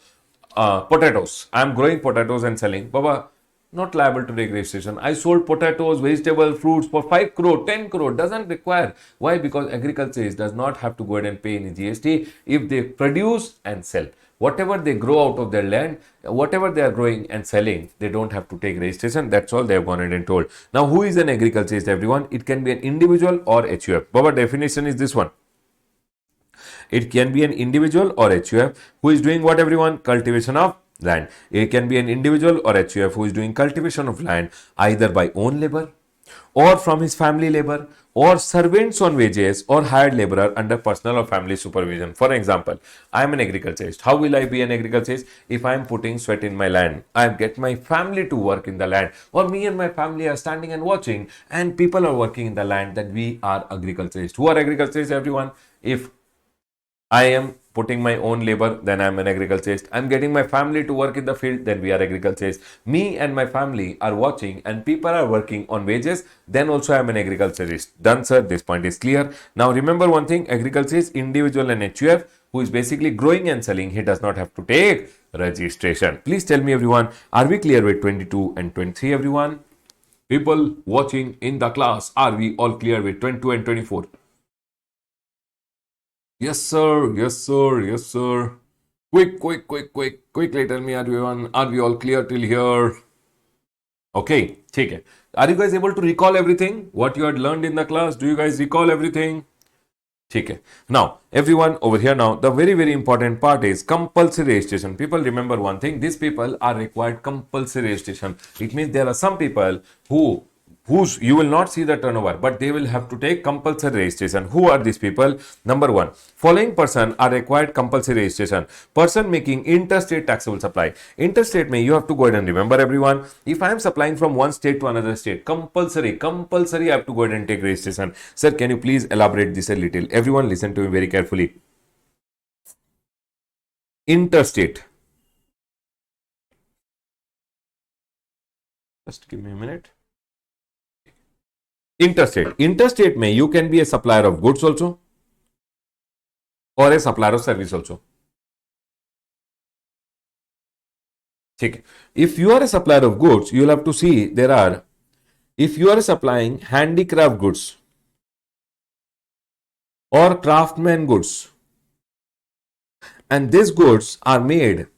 potatoes. I am growing potatoes and selling. Baba, not liable to take registration. I sold potatoes, vegetables, fruits for 5 crore, 10 crore. Doesn't require. Why? Because agriculture does not have to go ahead and pay any GST if they produce and sell. Whatever they grow out of their land, whatever they are growing and selling, they don't have to take registration. That's all they have gone ahead and told. Now, who is an agriculturist, everyone? It can be an individual or HUF. Baba, definition is this one. It can be an individual or HUF who is doing what, everyone? Cultivation of land. It can be an individual or HUF who is doing cultivation of land either by own labor or from his family labor or servants on wages or hired laborer under personal or family supervision. For example, I am an agriculturist. How will I be an agriculturist? If I am putting sweat in my land, I get my family to work in the land, or me and my family are standing and watching and people are working in the land, then we are agriculturists. Who are agriculturists, everyone? If I am putting my own labor, then I'm an agriculturist. I'm getting my family to work in the field, then we are agriculturists. Me and my family are watching and people are working on wages, then also I'm an agriculturist. Done, sir. This point is clear. Now remember one thing, agriculturist, individual and HUF, who is basically growing and selling, he does not have to take registration. Please tell me everyone, are we clear with 22 and 23 everyone? People watching in the class, are we all clear with 22 and 24? Yes, sir. Yes, sir. Yes, sir. Quickly tell me, everyone, are we all clear till here? Okay, take it. Are you guys able to recall everything? What you had learned in the class? Do you guys recall everything? Okay. Now, everyone over here now, the very important part is compulsory registration. People remember one thing, these people are required compulsory registration. It means there are some people whose you will not see the turnover, but they will have to take compulsory registration. Who are these people? Number one, following person are required compulsory registration. Person making interstate taxable supply. Interstate may you have to go ahead and remember everyone. If I am supplying from one state to another state, compulsory I have to go ahead and take registration. Sir, can you please elaborate this a little? Everyone listen to me very carefully. Interstate. Just give me a minute. Interstate may you can be a supplier of goods also or a supplier of service also. Okay. If you are a supplier of goods, you will have to see there are, if you are supplying handicraft goods or craftsman goods and these goods are made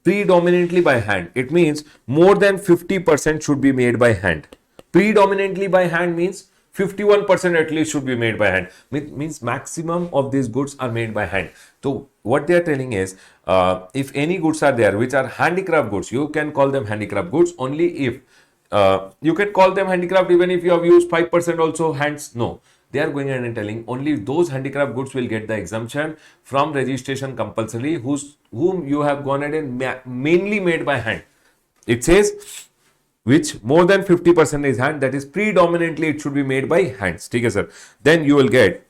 predominantly by hand, it means more than 50% should be made by hand. Predominantly by hand means 51% at least should be made by hand. Means maximum of these goods are made by hand. So what they are telling is, if any goods are there which are handicraft goods, you can call them handicraft goods only if you can call them handicraft even if you have used 5% also hands. No, they are going ahead and telling only those handicraft goods will get the exemption from registration compulsory whom you have gone ahead and mainly made by hand. It says which more than 50% is hand, that is predominantly it should be made by hands. Okay, sir. Then you will get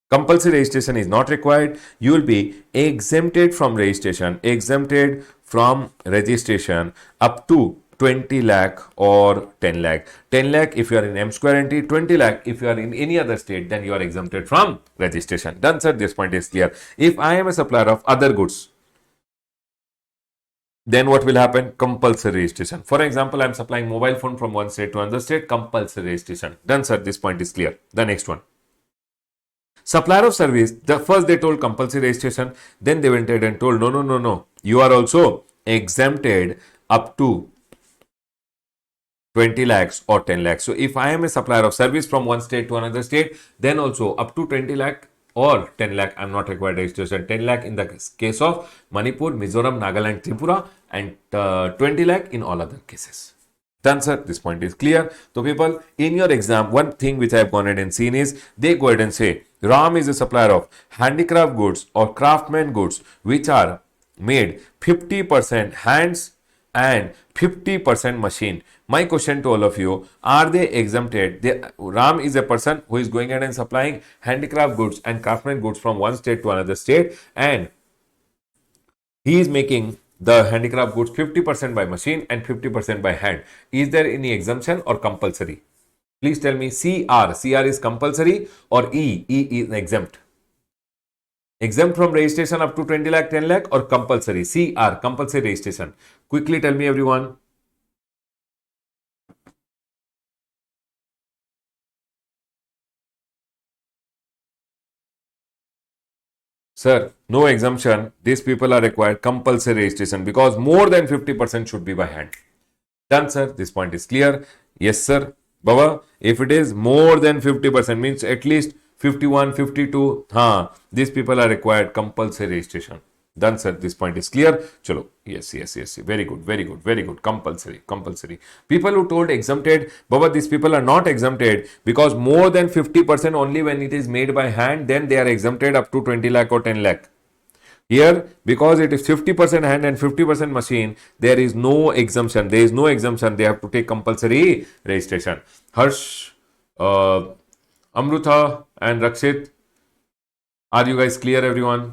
compulsory registration is not required. You will be exempted from registration, up to 20 lakh or 10 lakh. 10 lakh if you are in M square entity, 20 lakh if you are in any other state, then you are exempted from registration. Done, sir. This point is clear. If I am a supplier of other goods, then what will happen? Compulsory registration. For example, I am supplying mobile phone from one state to another state, compulsory registration. Done, sir. This point is clear. The next one. Supplier of service, the first they told compulsory registration, then they went ahead and told no. You are also exempted up to 20 lakhs or 10 lakhs. So if I am a supplier of service from one state to another state, then also up to 20 lakh or 10 lakh, I am not required registration. 10 lakh in the case of Manipur, Mizoram, Nagaland, Tripura, and 20 lakh in all other cases. Done, sir. This point is clear. So people, in your exam, one thing which I have gone ahead and seen is, they go ahead and say, Ram is a supplier of handicraft goods or craftsman goods which are made 50% hands and 50% machine. My question to all of you, are they exempted? Ram is a person who is going ahead and supplying handicraft goods and craftsman goods from one state to another state, and he is making the handicraft goods 50% by machine and 50% by hand. Is there any exemption or compulsory? Please tell me. CR is compulsory, or E is exempt. Exempt from registration up to 20 lakh, 10 lakh, or compulsory? CR, compulsory registration. Quickly tell me everyone. Sir, no exemption. These people are required compulsory registration because more than 50% should be by hand. Done, sir. This point is clear. Yes, sir. Baba, if it is more than 50%, means at least 51, 52, these people are required compulsory registration. Done, sir. This point is clear. Chalo. Yes. Very good. Compulsory. People who told exempted, Baba, these people are not exempted because more than 50% only when it is made by hand, then they are exempted up to 20 lakh or 10 lakh. Here, because it is 50% hand and 50% machine, there is no exemption. They have to take compulsory registration. Harsh, Amrutha and Rakshit, Are you guys clear, everyone?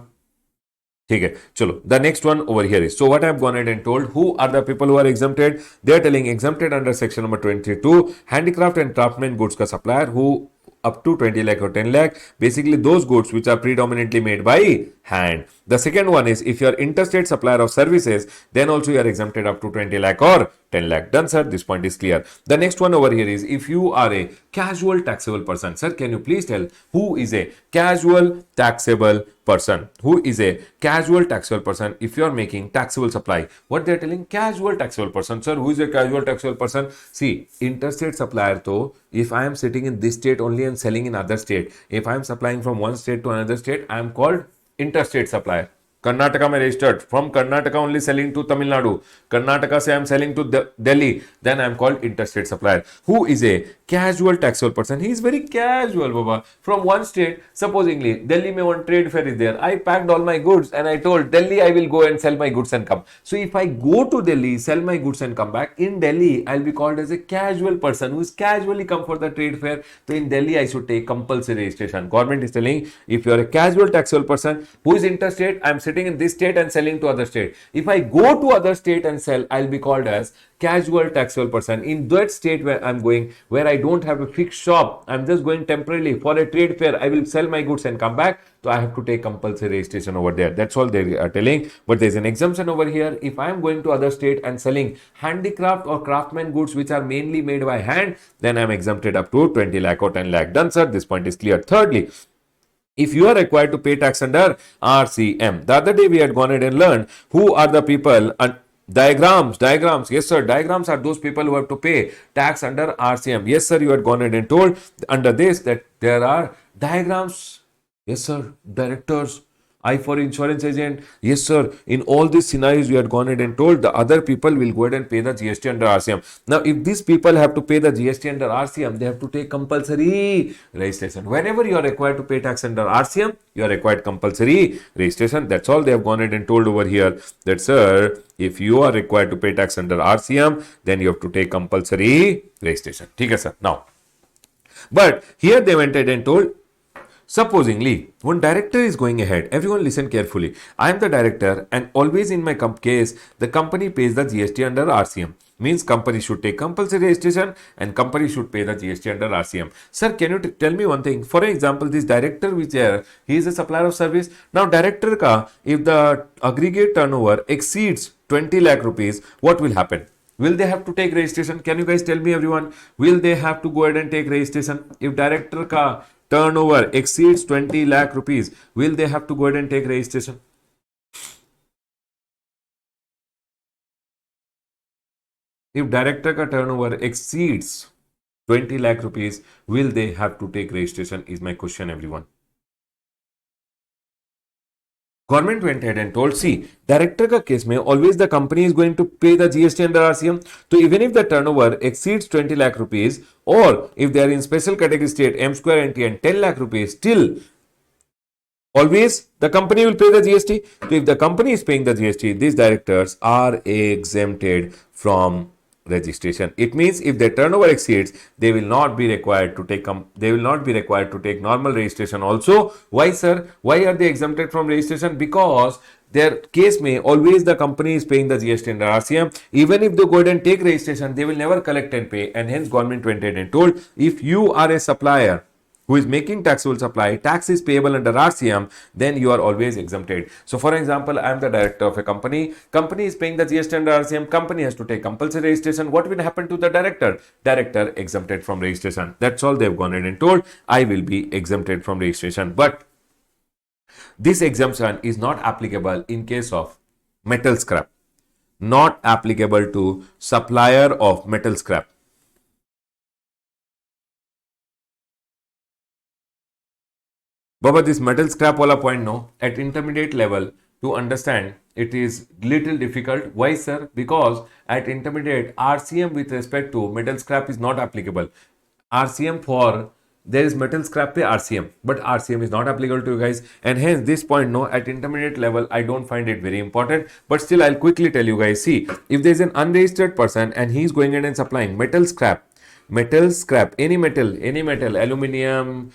ठीक है, चलो, the next one over here is, so what I've gone ahead and told, who are the people who are exempted? They are telling exempted under section number 22, handicraft and craftsman goods का supplier who up to 20 lakh or 10 lakh, basically those goods which are predominantly made by hand. The second one is, if you are interstate supplier of services, then also you are exempted up to 20 lakh or 10 lakh. Done, sir. This point is clear. The next one over here is, if you are a casual taxable person. Sir, can you please tell who is a casual taxable person? Who is a casual taxable person if you are making taxable supply? What they are telling, casual taxable person. Sir, who is a casual taxable person? See, interstate supplier though, if I am sitting in this state only and selling in other state, if I am supplying from one state to another state, I am called interstate supplier. Karnataka में registered, from Karnataka only selling to Tamil Nadu, Karnataka से I am selling to Delhi, then I am called interstate supplier. Who is a casual taxable person? He is very casual, Baba. From one state, supposingly Delhi में one trade fair is there, I packed all my goods and I told Delhi I will go and sell my goods and come. So if I go to Delhi, sell my goods and come back, in Delhi I will be called as a casual person who is casually come for the trade fair. So in Delhi I should take compulsory registration. Government is telling, if you are a casual taxable person who is interstate, I am sitting in this state and selling to other state. If I go to other state and sell, I'll be called as casual taxable person. In that state where I'm going, where I don't have a fixed shop, I'm just going temporarily for a trade fair, I will sell my goods and come back. So I have to take compulsory registration over there. That's all they are telling. But there's an exemption over here. If I am going to other state and selling handicraft or craftsman goods which are mainly made by hand, then I'm exempted up to 20 lakh or 10 lakh. Done, sir. This point is clear. Thirdly, if you are required to pay tax under RCM. The other day we had gone ahead and learned who are the people and diagrams. Yes, sir. Diagrams are those people who have to pay tax under RCM. Yes, sir. You had gone ahead and told under this that there are diagrams. Yes, sir. Directors. I for insurance agent. Yes, sir. In all these scenarios, you had gone ahead and told the other people will go ahead and pay the GST under RCM. Now, if these people have to pay the GST under RCM, they have to take compulsory registration. Whenever you are required to pay tax under RCM, you are required compulsory registration. That's all they have gone ahead and told over here. That, sir, if you are required to pay tax under RCM, then you have to take compulsory registration. Okay, sir. Now, but here they went ahead and told, supposingly, one director is going ahead. Everyone listen carefully. I am the director and always in my case, the company pays the GST under RCM. Means company should take compulsory registration and company should pay the GST under RCM. Sir, can you tell me one thing? For example, this director which he is a supplier of service. Now, director ka, if the aggregate turnover exceeds 20 lakh rupees, what will happen? Will they have to take registration? Can you guys tell me, everyone? Will they have to go ahead and take registration? If director ka turnover exceeds 20 lakh rupees, will they have to go ahead and take registration? If director ka turnover exceeds 20 lakh rupees, will they have to take registration is my question, everyone. Government went ahead and told, see, director ka case mein always the company is going to pay the GST under RCM. So even if the turnover exceeds 20 lakh rupees or if they are in special category state M square NT and 10 lakh rupees, still always the company will pay the GST. So if the company is paying the GST, these directors are exempted from registration. It means if their turnover exceeds, they will not be required to take normal registration also. Why, sir? Why are they exempted from registration? Because their case may always the company is paying the GST under RCM. Even if they go ahead and take registration, they will never collect and pay. And hence government went ahead and told, if you are a supplier who is making taxable supply, tax is payable under RCM, then you are always exempted. So, for example, I am the director of a company. Company is paying the GST under RCM. Company has to take compulsory registration. What will happen to the director? Director exempted from registration. That's all they've gone in and told. I will be exempted from registration. But this exemption is not applicable in case of metal scrap. Not applicable to supplier of metal scrap. Baba, this metal scrap wala point, no, at intermediate level to understand it is little difficult. Why, sir? Because at intermediate RCM with respect to metal scrap is not applicable. RCM for there is metal scrap pay RCM, but RCM is not applicable to you guys, and hence this point, no, at intermediate level I don't find it very important. But still, I'll quickly tell you guys. See, if there is an unregistered person and he is going in and supplying metal scrap, any metal, aluminium,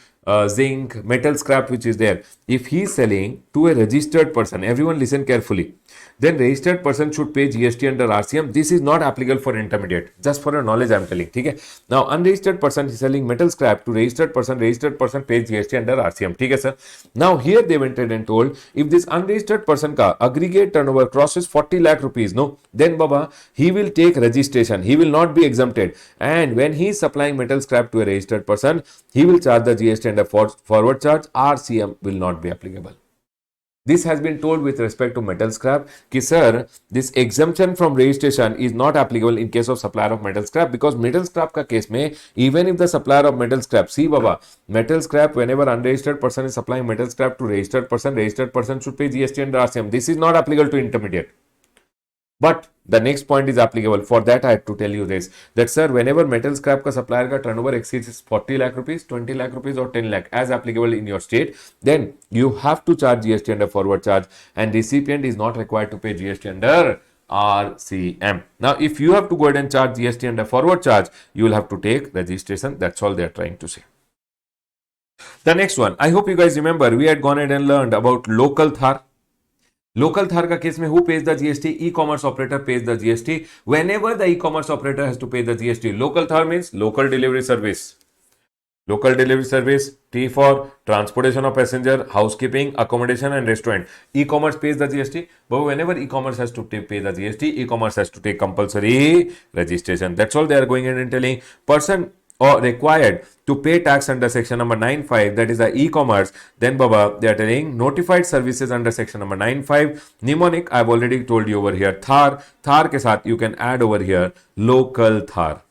zinc, metal scrap which is there. If he is selling to a registered person, everyone listen carefully, then registered person should pay GST under RCM. This is not applicable for intermediate. Just for your knowledge, I am telling. Okay? Now, unregistered person is selling metal scrap to registered person pays GST under RCM. Okay, sir? Now, here they went ahead and told if this unregistered person ka aggregate turnover crosses 40 lakh rupees, no, then Baba, he will take registration. He will not be exempted. And when he is supplying metal scrap to a registered person, he will charge the GST under forward charge. RCM will not be applicable. This has been told with respect to metal scrap कि sir, this exemption from registration is not applicable in case of supplier of metal scrap, because metal scrap का case में even if the supplier of metal scrap, see Baba, metal scrap, whenever unregistered person is supplying metal scrap to registered person should pay GST under RCM. This is not applicable to intermediate. But the next point is applicable. For that, I have to tell you this, that sir, whenever metal scrap ka supplier ka turnover exceeds 40 lakh rupees, 20 lakh rupees or 10 lakh as applicable in your state, then you have to charge GST under forward charge, and recipient is not required to pay GST under RCM. Now, if you have to go ahead and charge GST under forward charge, you will have to take registration. That's all they are trying to say. The next one, I hope you guys remember, we had gone ahead and learned about local Thar. Local Thar ka case mein who pays the GST? E-commerce operator pays the GST. Whenever the e-commerce operator has to pay the GST, local Thar means local delivery service. Local delivery service, T for transportation of passenger, housekeeping, accommodation and restaurant. E-commerce pays the GST, but whenever e-commerce has to pay the GST, e-commerce has to take compulsory registration. That's all they are going in and telling. Person or required to pay tax under section number 9.5, that is the e-commerce, then Baba, they are telling notified services under section number 9.5. Mnemonic, I have already told you over here. Thar ke saath you can add over here local Thar.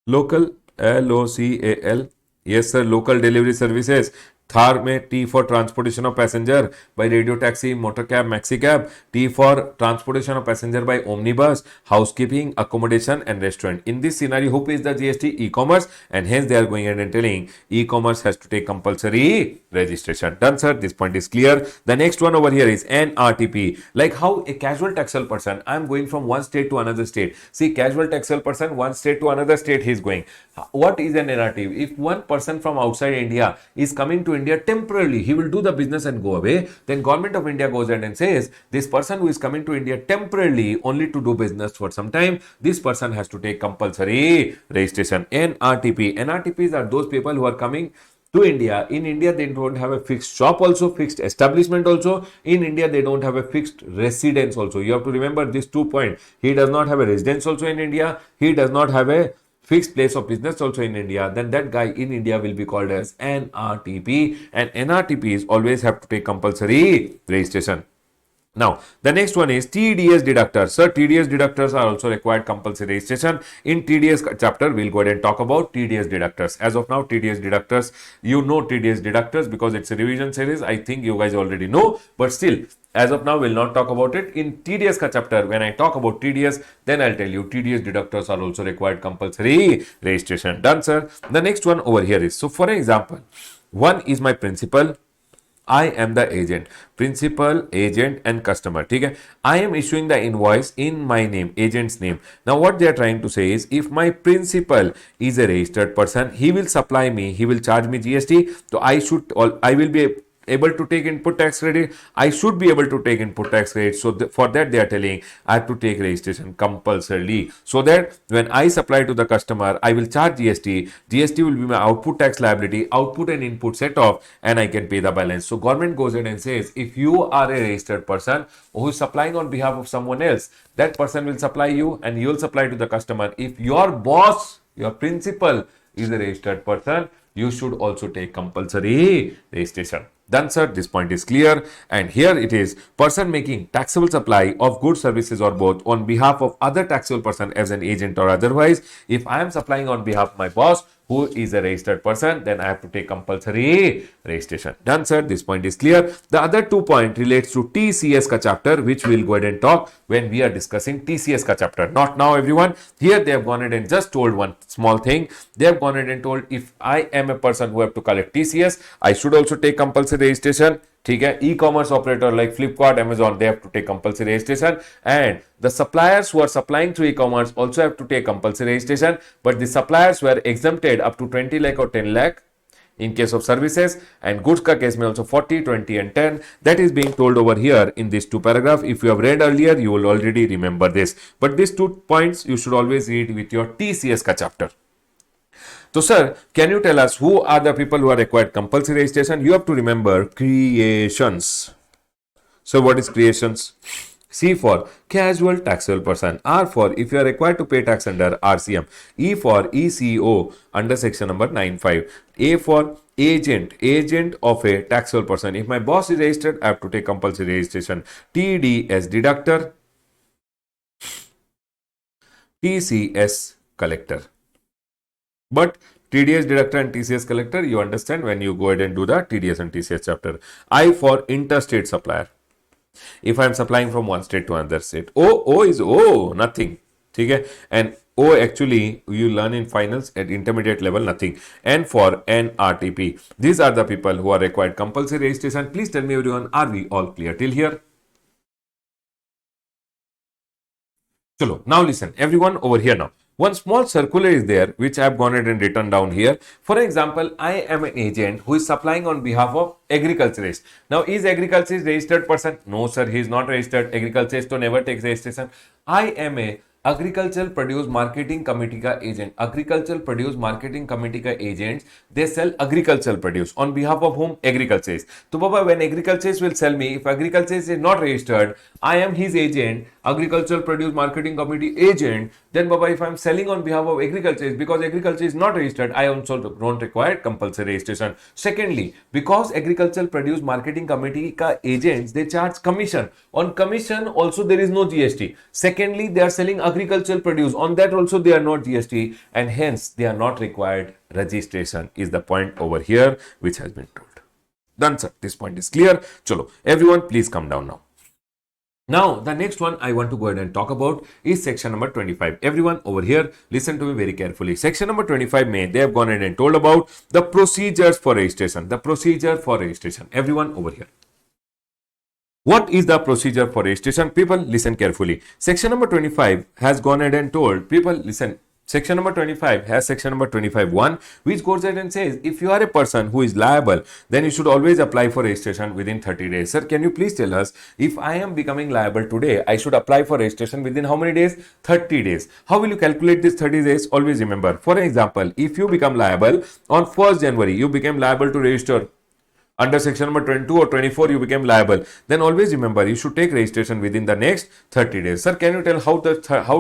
Local, LOCAL. Yes sir, local delivery services. Thar में T for transportation of passenger by radio taxi, motor cab, maxi cab. T for transportation of passenger by omnibus, housekeeping, accommodation and restaurant. In this scenario, who pays the GST? E-commerce, and hence they are going ahead and telling e-commerce has to take compulsory registration. Done sir, this point is clear. The next one over here is NRTP. Like how a casual taxable person, I am going from one state to another state. See, casual taxable person, one state to another state he is going. What is an NRTP? If one person from outside India is coming to India temporarily, he will do the business and go away. Then government of India goes ahead and says, this person who is coming to India temporarily only to do business for some time, this person has to take compulsory registration. NRTP. NRTPs are those people who are coming to India. In India, they don't have a fixed shop also, fixed establishment also. In India, they don't have a fixed residence also. You have to remember these 2 points. He does not have a residence also in India. He does not have a fixed place of business also in India. Then that guy in India will be called as NRTP, and NRTPs always have to take compulsory registration. Now, the next one is TDS deductors. Sir, TDS deductors are also required compulsory registration. In TDS chapter, we'll go ahead and talk about TDS deductors. As of now, TDS deductors, you know TDS deductors because it's a revision series. I think you guys already know, but still, as of now, we'll not talk about it. In TDS ka chapter, when I talk about TDS, then I'll tell you TDS deductors are also required compulsory registration. Done, sir. The next one over here is, so for example, one is my principal. I am the agent, principal, agent and customer. Okay? I am issuing the invoice in my name, agent's name. Now what they are trying to say is, if my principal is a registered person, he will supply me, he will charge me GST. So I will be able to take input tax credit. I should be able to take input tax credit. So for that they are telling I have to take registration compulsorily, so that when I supply to the customer, I will charge GST. GST will be my output tax liability, output and input set off, and I can pay the balance. So government goes in and says, if you are a registered person who is supplying on behalf of someone else, that person will supply you and you will supply to the customer. If your boss, your principal is a registered person, you should also take compulsory registration. Done, sir. This point is clear. And here it is, person making taxable supply of goods, services or both on behalf of other taxable person as an agent or otherwise. If I am supplying on behalf of my boss, who is a registered person, then I have to take compulsory registration. Done, sir. This point is clear. The other 2 point relates to TCS ka chapter, which we'll go ahead and talk when we are discussing TCS ka chapter. Not now, everyone. Here they have gone ahead and just told one small thing. They have gone ahead and told, if I am a person who have to collect TCS, I should also take compulsory registration. ठीक है, e-commerce operator like Flipkart, Amazon, they have to take compulsory registration, and the suppliers who are supplying through e-commerce also have to take compulsory registration, but the suppliers were exempted up to 20 lakh or 10 lakh in case of services, and goods ka case mein also 40, 20 and 10. That is being told over here in these two paragraphs. If you have read earlier, you will already remember this, but these 2 points you should always read with your TCS ka chapter. So, sir, can you tell us who are the people who are required compulsory registration? You have to remember creations. So, what is creations? C for casual taxable person. R for if you are required to pay tax under RCM. E for ECO under section number 95. A for agent, agent of a taxable person. If my boss is registered, I have to take compulsory registration. TDS deductor. TCS collector. But TDS deductor and TCS collector, you understand when you go ahead and do the TDS and TCS chapter. I for interstate supplier. If I am supplying from one state to another state. O is nothing. Okay? And O actually you learn in finals at intermediate level, nothing. N for NRTP. These are the people who are required compulsory registration. Please tell me everyone, are we all clear till here? Chalo, now listen, everyone over here now. One small circular is there which I have gone ahead and written down here. For example, I am an agent who is supplying on behalf of agriculturist. Now, is agriculturist registered person? No, sir, he is not registered. Agriculturist never takes registration. I am a agricultural produce marketing committee का agent. Agricultural produce marketing committee का agents, they sell agricultural produce on behalf of whom? Agriculturist. So Baba, when agriculturist will sell me, if agriculturist is not registered, I am his agent, agricultural produce marketing committee agent. Then Baba, if I am selling on behalf of agriculturist, because agriculture is not registered, I also don't require compulsory registration. Secondly, because agricultural produce marketing committee ka agents, they charge commission. On commission also there is no GST. Secondly, they are selling agricultural produce. On that also they are not GST, and hence they are not required registration is the point over here which has been told. Done, sir. This point is clear. Chalo, everyone please come down now. Now, the next one I want to go ahead and talk about is section number 25. Everyone over here, listen to me very carefully. Section number 25 they have gone ahead and told about the procedures for registration. The procedure for registration. Everyone over here. What is the procedure for registration? People, listen carefully. Section number 25 has gone ahead and told people, listen. Section number 25 has section number 25(1), which goes ahead and says if you are a person who is liable, then you should always apply for registration within 30 days. Sir, can you please tell us, if I am becoming liable today, I should apply for registration within how many days? 30 days. How will you calculate this 30 days? Always remember, for example, if you become liable on 1st January, you became liable to register under section number 22 or 24, you became liable. Then always remember, you should take registration within the next 30 days. Sir, can you tell how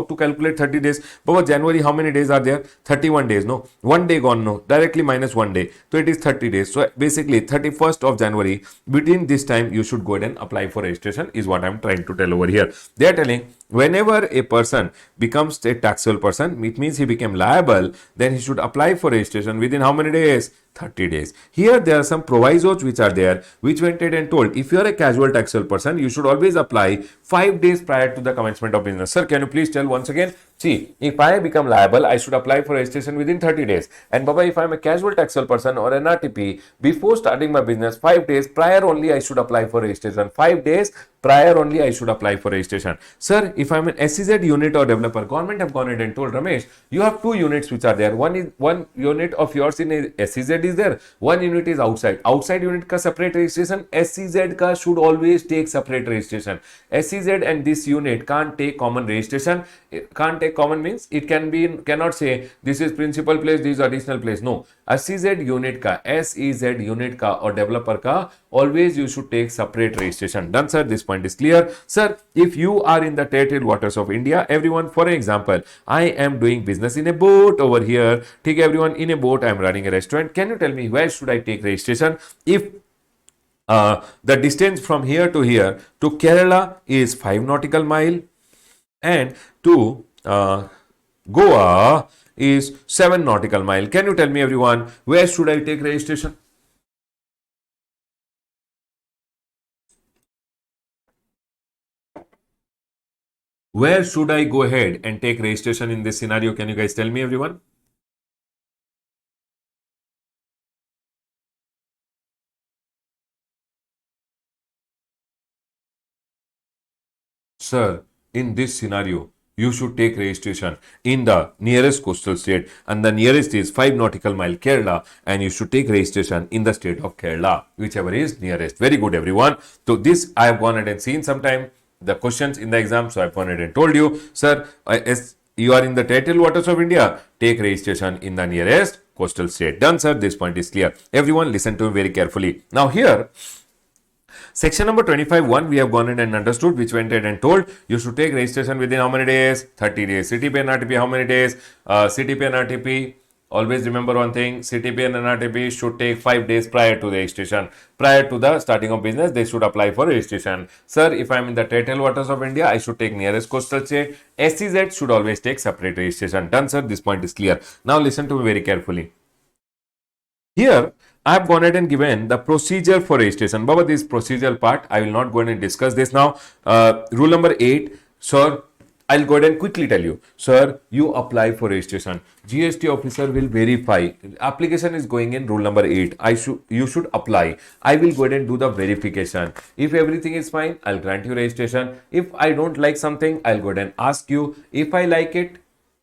to calculate 30 days? Baba, January, how many days are there? 31 days, no? 1 day gone, no? Directly minus 1 day. So it is 30 days. So basically, 31st of January, between this time, you should go ahead and apply for registration is what I'm trying to tell over here. They are telling, whenever a person becomes a taxable person, it means he became liable, then he should apply for registration within how many days? 30 days. Here there are some provisos which are there, which went ahead and told if you are a casual taxable person, you should always apply 5 days prior to the commencement of business. Sir, can you please tell once again? See, if I become liable, I should apply for registration within 30 days. And Baba, if I am a casual taxable person or an RTP, before starting my business, 5 days prior only I should apply for registration. 5 days prior only I should apply for registration. Sir, if I am an SEZ unit or developer, government have gone ahead and told Ramesh, you have 2 units which are there. One unit of yours in a SEZ is there. One unit is outside. Outside unit ka separate registration. SEZ ka should always take separate registration. SEZ and this unit can't take common registration. Can't take common means it cannot say this is principal place, this is additional place. No. SEZ unit ka or developer ka always you should take separate registration. Done, sir. This point is clear. Sir, if you are in the territorial waters of India, everyone, for example, I am doing business in a boat over here. Take everyone in a boat. I am running a restaurant. Can you tell me where should I take registration? If the distance from here to Kerala is 5 nautical mile and to Goa is 7 nautical mile. Can you tell me everyone where should I take registration? Where should I go ahead and take registration in this scenario? Can you guys tell me everyone? Sir, in this scenario, you should take registration in the nearest coastal state, and the nearest is 5 nautical mile Kerala, and you should take registration in the state of Kerala, whichever is nearest. Very good, everyone. So this I have gone ahead and seen sometime the questions in the exam, so I have gone ahead and told you, sir, as you are in the territorial waters of India, take registration in the nearest coastal state. Done, sir. This point is clear. Everyone, listen to me very carefully. Now here, section number 25(1) we have gone in and understood, which went ahead and told you should take registration within how many days? 30 days. CTP and RTP, how many days? CTP and RTP, always remember one thing, CTP and RTP should take 5 days prior to the registration. Prior to the starting of business, they should apply for registration. Sir, if I am in the territorial waters of India, I should take nearest coastal state. SEZ should always take separate registration. Done, sir. This point is clear. Now listen to me very carefully. Here, I have gone ahead and given the procedure for registration. Baba, this procedural part, I will not go ahead and discuss this now. Rule number 8, sir, I'll go ahead and quickly tell you. Sir, you apply for registration. GST officer will verify. Application is going in rule number 8. You should apply. I will go ahead and do the verification. If everything is fine, I'll grant you registration. If I don't like something, I'll go ahead and ask you. If I like it,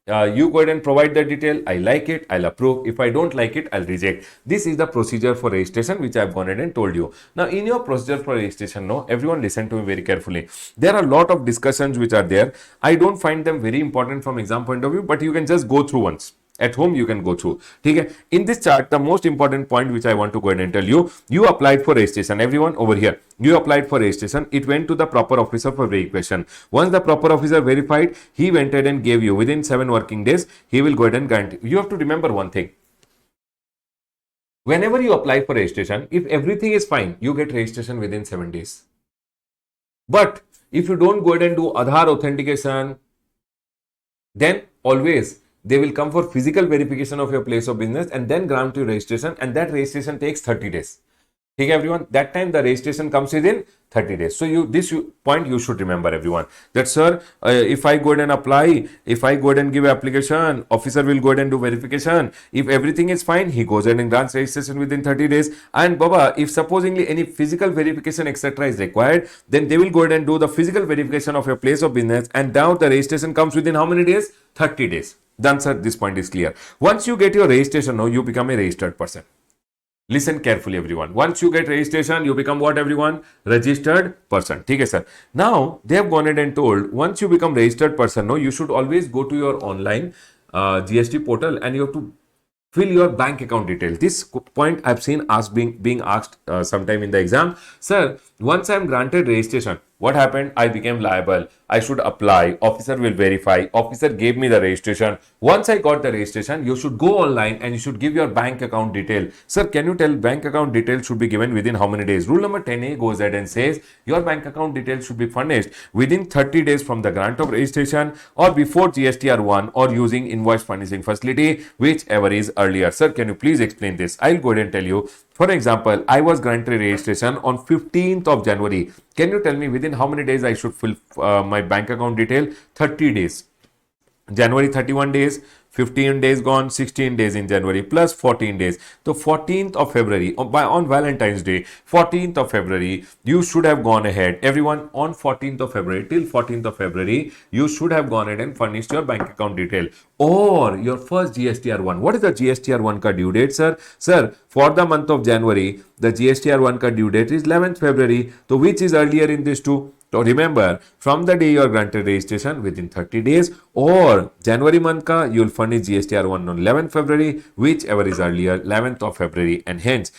you go ahead and provide the detail. I like it, I'll approve. If I don't like it, I'll reject. This is the procedure for registration, which I've gone ahead and told you. Now, in your procedure for registration, no, everyone listen to me very carefully. There are a lot of discussions which are there. I don't find them very important from exam point of view, but you can just go through once. At home, you can go through. Okay? In this chart, the most important point which I want to go ahead and tell you, you applied for registration. Everyone over here, you applied for registration. It went to the proper officer for verification. Once the proper officer verified, he went ahead and gave you within 7 working days, he will go ahead and grant. You have to remember one thing. Whenever you apply for registration, if everything is fine, you get registration within 7 days. But if you don't go ahead and do Aadhaar authentication, then always they will come for physical verification of your place of business and then grant you registration, and that registration takes 30 days. Okay, everyone, that time the registration comes within 30 days. So this point you should remember, everyone, that sir, if I go ahead and apply, if I go ahead and give application, officer will go ahead and do verification. If everything is fine, he goes ahead and grants registration within 30 days. And Baba, if supposingly any physical verification etc. is required, then they will go ahead and do the physical verification of your place of business, and now the registration comes within how many days? 30 days. Done, sir. This point is clear. Once you get your registration, now you become a registered person. Listen carefully, everyone. Once you get registration, you become what, everyone? Registered person. Okay, sir. Now, they have gone ahead and told, once you become registered person, no, you should always go to your online GST portal, and you have to fill your bank account detail. This point I've seen being asked sometime in the exam. Sir, once I'm granted registration, what happened? I became liable. I should apply. Officer will verify. Officer gave me the registration. Once I got the registration, you should go online and you should give your bank account detail. Sir, can you tell bank account details should be given within how many days? Rule number 10A goes ahead and says your bank account details should be furnished within 30 days from the grant of registration or before GSTR 1 or using invoice furnishing facility, whichever is earlier. Sir, can you please explain this? I'll go ahead and tell you. For example, I was granted registration on 15th of January. Can you tell me within how many days I should fill my bank account detail? 30 days. January 31 days, 15 days gone, 16 days in January plus 14 days. So 14th of February, on Valentine's Day, 14th of February, you should have gone ahead. Everyone, on 14th of February, till 14th of February, you should have gone ahead and furnished your bank account detail or your first GSTR 1. What is the GSTR 1 ka due date, sir? Sir, for the month of January, the GSTR 1 ka due date is 11th February. So which is earlier in these two? So remember, from the day you are granted registration within 30 days or January month ka, you will furnish GSTR 1 on 11th February, whichever is earlier, 11th of February, and hence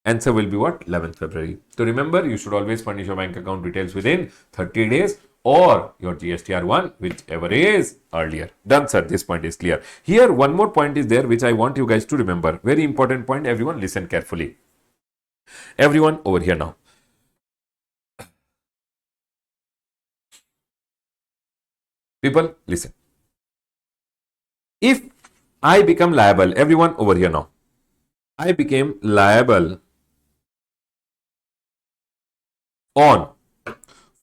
answer will be what? 11th February. So remember, you should always furnish your bank account details within 30 days or your GSTR 1, whichever is earlier. Done, sir. This point is clear. Here, one more point is there which I want you guys to remember. Very important point. Everyone listen carefully. Everyone over here now. People, listen. If I become liable, everyone over here now, I became liable on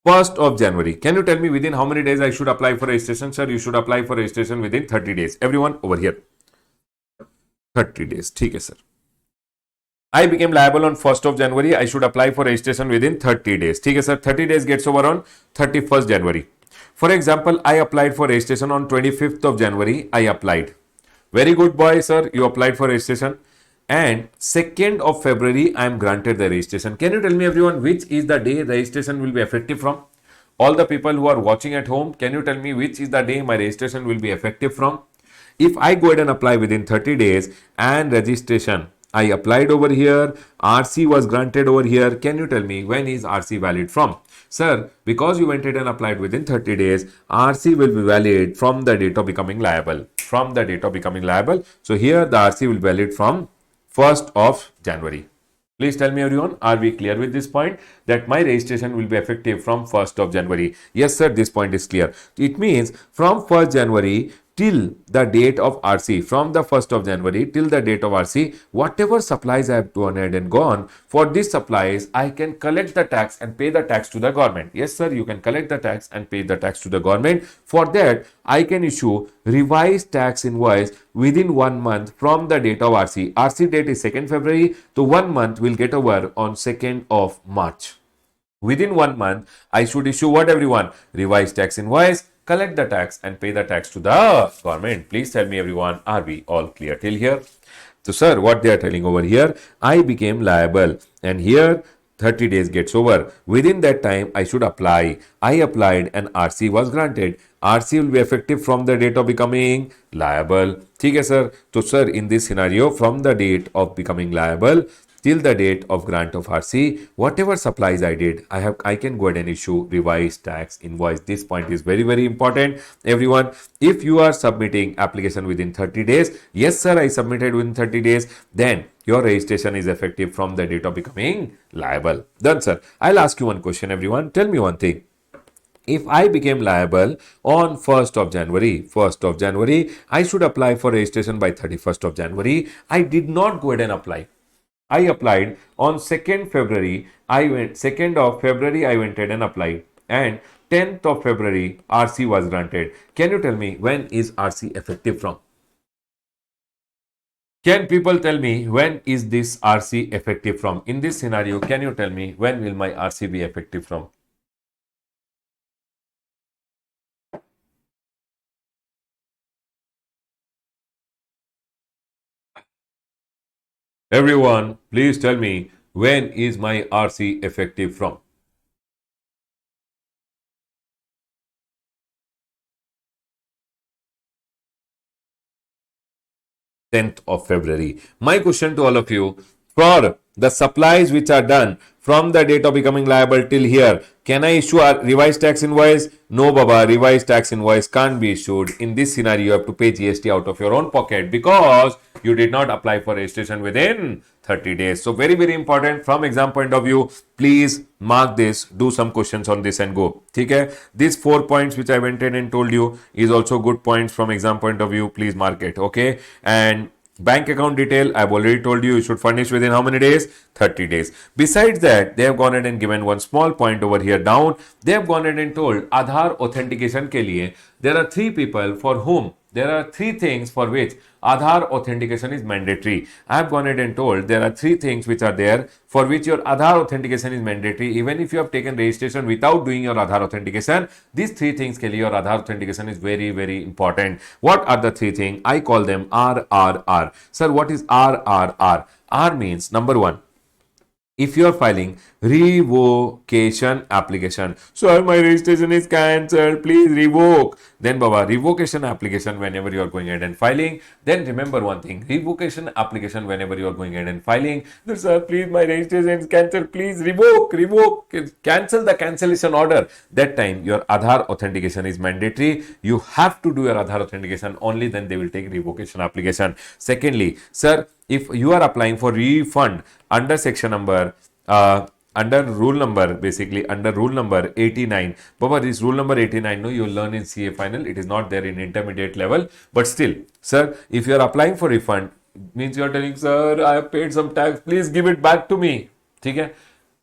1st of January. Can you tell me within how many days I should apply for registration? Sir, you should apply for registration within 30 days. Everyone over here. 30 days. Okay, sir. I became liable on 1st of January. I should apply for registration within 30 days. ठीक है sir, 30 days gets over on 31st January. For example, I applied for registration on 25th of January. I applied. Very good boy, sir. You applied for registration. And 2nd of February, I am granted the registration. Can you tell me, everyone, which is the day registration will be effective from? All the people who are watching at home, can you tell me which is the day my registration will be effective from? If I go ahead and apply within 30 days and registration, I applied over here, RC was granted over here. Can you tell me when is RC valid from? Sir, because you went ahead and applied within 30 days, RC will be valid from the date of becoming liable. From the date of becoming liable. So here the RC will be valid from 1st of January. Please tell me, everyone, are we clear with this point that my registration will be effective from 1st of January? Yes, sir, this point is clear. It means from 1st January till the date of RC, from the 1st of January till the date of RC, whatever supplies I have gone ahead and gone, for these supplies, I can collect the tax and pay the tax to the government. Yes, sir, you can collect the tax and pay the tax to the government. For that, I can issue revised tax invoice within 1 month from the date of RC. RC date is 2nd February, so 1 month will get over on 2nd of March. Within 1 month, I should issue what, everyone? Revised tax invoice, collect the tax and pay the tax to the government. Please tell me, everyone, are we all clear till here? So, sir, what they are telling over here, I became liable and here 30 days gets over. Within that time, I should apply. I applied and RC was granted. RC will be effective from the date of becoming liable. ठीक है sir. So, sir, in this scenario, from the date of becoming liable till the date of grant of RC, whatever supplies I did, I can go ahead and issue revised tax invoice. This point is very, very important. Everyone, if you are submitting application within 30 days, yes sir, I submitted within 30 days, then your registration is effective from the date of becoming liable. Done, sir. I'll ask you one question, everyone. Tell me one thing. If I became liable on 1st of January, I should apply for registration by 31st of January. I did not go ahead and apply. I applied on 2nd February. 2nd of February, I went ahead and applied. And 10th of February, RC was granted. Can you tell me when is RC effective from? Can people tell me when is this RC effective from? In this scenario, can you tell me when will my RC be effective from? Everyone, please tell me when is my RC effective from? 10th of February. My question to all of you, for the supplies which are done from the date of becoming liable till here, can I issue a revised tax invoice? No, Baba, revised tax invoice can't be issued. In this scenario, you have to pay GST out of your own pocket because you did not apply for registration within 30 days. So very, very important from exam point of view. Please mark this, do some questions on this and go. Okay? These 4 points which I went in and told you is also good points from exam point of view. Please mark it. Okay? And bank account detail, I've already told you, you should furnish within how many days? 30 days. Besides that, they have gone ahead and given one small point over here down. They have gone ahead and told Aadhaar authentication ke liye, there are 3 people for whom there are 3 things for which Aadhaar authentication is mandatory. I have gone ahead and told there are 3 things which are there for which your Aadhaar authentication is mandatory. Even if you have taken registration without doing your Aadhaar authentication, these 3 things ke liye your Aadhaar authentication is very, very important. What are the 3 things? I call them RRR. Sir, what is RRR? R means number 1. If you are filing revocation application, so my registration is cancelled, please revoke. Then Baba, revocation application whenever you are going ahead and filing. Then remember one thing, revocation application whenever you are going ahead and filing. Sir, please, my registration is cancelled, please revoke, cancel the cancellation order. That time your Aadhaar authentication is mandatory. You have to do your Aadhaar authentication, only then they will take revocation application. Secondly, sir, if you are applying for refund under section number, under rule number 89. Baba, this rule number 89, no, you will learn in CA final. It is not there in intermediate level. But still, sir, if you are applying for refund, means you are telling, sir, I have paid some tax, please give it back to me. Okay?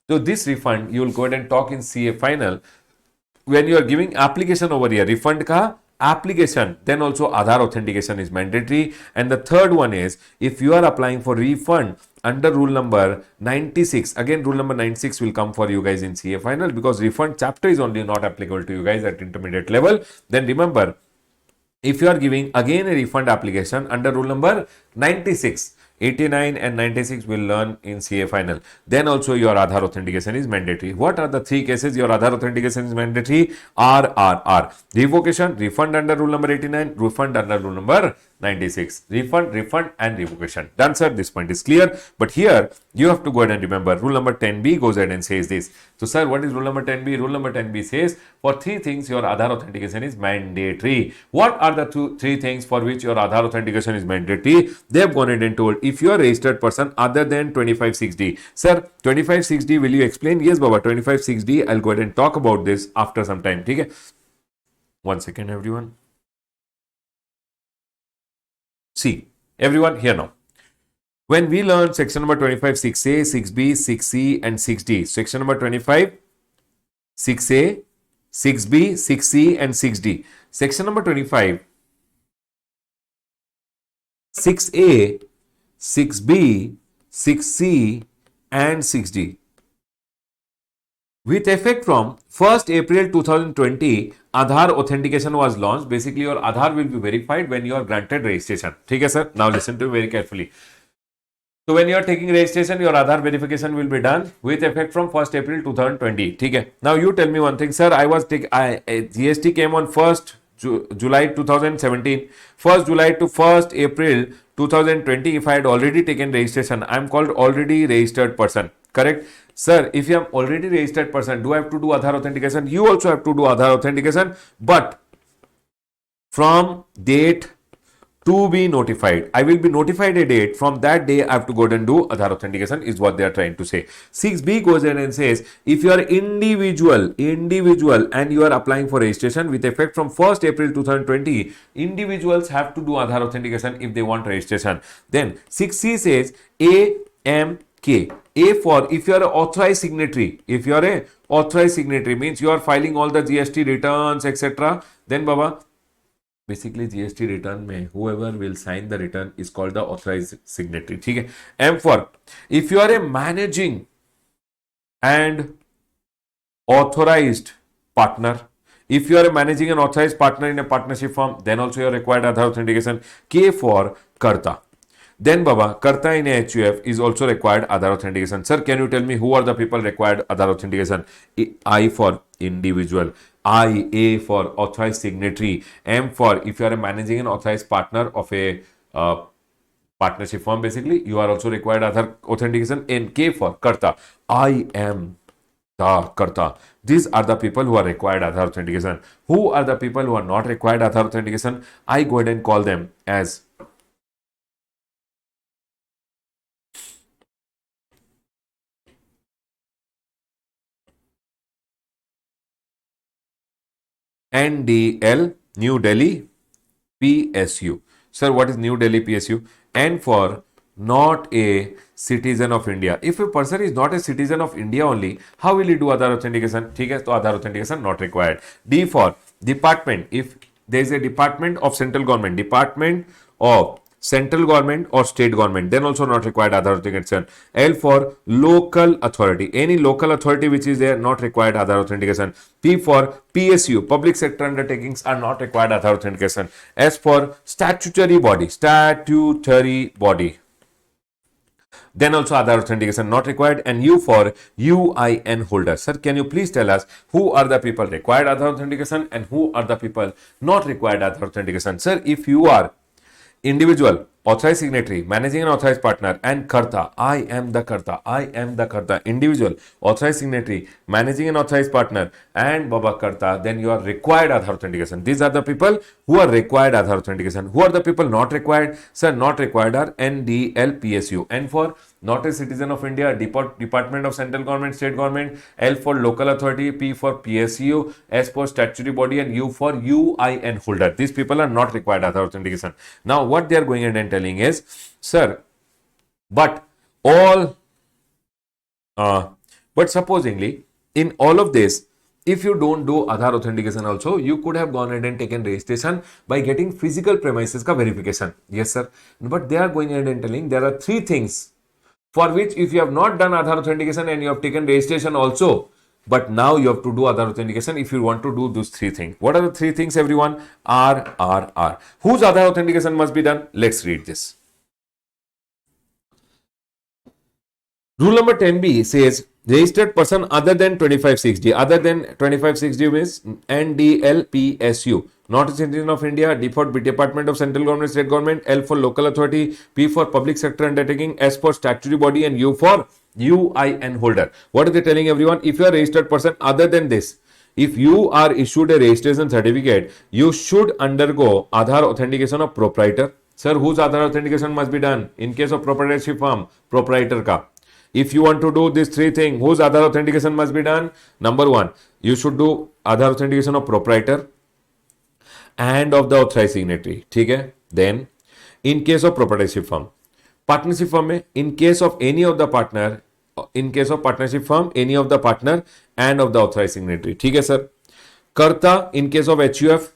So this refund, you will go ahead and talk in CA final. When you are giving application over here, refund ka application, then also Aadhaar authentication is mandatory. And the third one is, if you are applying for refund under rule number 96, again rule number 96 will come for you guys in CA final, because refund chapter is only not applicable to you guys at intermediate level. Then remember, if you are giving again a refund application under rule number 96, 89 and 96 will learn in CA final. Then also your Aadhaar authentication is mandatory. What are the three cases your Aadhaar authentication is mandatory? R. Revocation, refund under rule number 89, refund under rule number 96. Refund and revocation. Done, sir. This point is clear. But here you have to go ahead and remember rule number 10B goes ahead and says this. So, sir, what is rule number 10B? Rule number 10B says for three things your Aadhaar authentication is mandatory. What are the three things for which your Aadhaar authentication is mandatory? They have gone ahead and told, if you are a registered person other than 25/6D. Sir, 25/6D, will you explain? Yes, Baba, 25/6D. I'll go ahead and talk about this after some time. Okay? 1 second, everyone. See, everyone here now. When we learn section number 25, 6A, 6B, 6C and 6D. Section number 25, 6A, 6B, 6C and 6D. Section number 25, 6A, 6B, 6C and 6D. With effect from 1st April 2020, Aadhaar authentication was launched. Basically, your Aadhaar will be verified when you are granted registration. Okay, sir? Now listen to me very carefully. So when you are taking registration, your Aadhaar verification will be done with effect from 1st April 2020. Okay. Now you tell me one thing, sir. GST came on 1st July 2017. 1st July to 1st April 2020. If I had already taken registration, I am called already registered person. Correct? Sir, if you am already registered person, do I have to do Aadhaar authentication? You also have to do Aadhaar authentication, but from date to be notified. I will be notified a date. From that day, I have to go ahead and do Aadhaar authentication is what they are trying to say. 6B goes ahead and says, if you are individual and you are applying for registration with effect from 1st April 2020, individuals have to do Aadhaar authentication if they want registration. Then 6C says AMK. A for if you are an authorized signatory. If you are a authorized signatory means you are filing all the GST returns, etc. Then Baba, basically GST return mein whoever will sign the return is called the authorized signatory. Okay? M for if you are a managing and authorized partner. If you are a managing and authorized partner in a partnership firm, then also you are required Aadhaar authentication. K for Karta. Then Baba, Karta in a HUF is also required Aadhaar authentication. Sir, can you tell me who are the people required Aadhaar authentication? I for individual. A for authorized signatory. M for if you are a managing and authorized partner of a partnership firm, basically, you are also required Aadhaar authentication. And K for Karta. I am the Karta. These are the people who are required Aadhaar authentication. Who are the people who are not required Aadhaar authentication? I go ahead and call them as NDL, New Delhi, PSU. Sir, what is New Delhi PSU? And for not a citizen of India. If a person is not a citizen of India only, how will he do Aadhaar authentication? ठीक है, तो Aadhaar authentication not required. D for department. If there is a department of central government, department of central government or state government, then also not required Aadhaar authentication. L for local authority. Any local authority which is there, not required Aadhaar authentication. P for PSU, public sector undertakings are not required Aadhaar authentication. S for statutory body, then also Aadhaar authentication not required. And U for UIN holder. Sir, can you please tell us who are the people required Aadhaar authentication and who are the people not required Aadhaar authentication? Sir, if you are individual, authorized signatory, managing and authorized partner, and Karta. I am the Karta. Individual, authorized signatory, managing and authorized partner, and Baba Karta. Then you are required Aadhaar authentication. These are the people who are required Aadhaar authentication. Who are the people not required? Sir, not required are NDLPSU. N for not a citizen of India, Department of Central Government, State Government. L for local authority, P for PSU, S for statutory body, and U for UIN holder. These people are not required Aadhaar authentication. Now, what they are going ahead and telling is, sir, but supposingly in all of this, If you don't do Aadhaar authentication also, you could have gone ahead and taken registration by getting physical premises ka verification. Yes, sir. But they are going ahead and telling there are three things for which if you have not done Aadhaar authentication and you have taken registration also, but now you have to do Aadhaar authentication if you want to do those three things. What are the three things, everyone? R. Whose Aadhaar authentication must be done? Let's read this. Rule number 10B says registered person other than 2560. Other than 2560 means NDLPSU. Not a citizen of India. D for Department of Central Government, State Government. L for local authority. P for public sector undertaking. S for statutory body. And U for UIN holder. What are they telling everyone? If you are a registered person other than this, if you are issued a registration certificate, you should undergo Aadhaar authentication of proprietor. Sir, whose Aadhaar authentication must be done? In case of proprietorship firm, proprietor ka. If you want to do these three things, whose Aadhaar authentication must be done? Number one, you should do Aadhaar authentication of proprietor and of the authorized signatory. ठीक है? Then, in case of proprietorship firm, partnership firm में, in case of any of the partner, in case of partnership firm, any of the partner and of the authorized signatory. ठीक है, sir? Karta, in case of HUF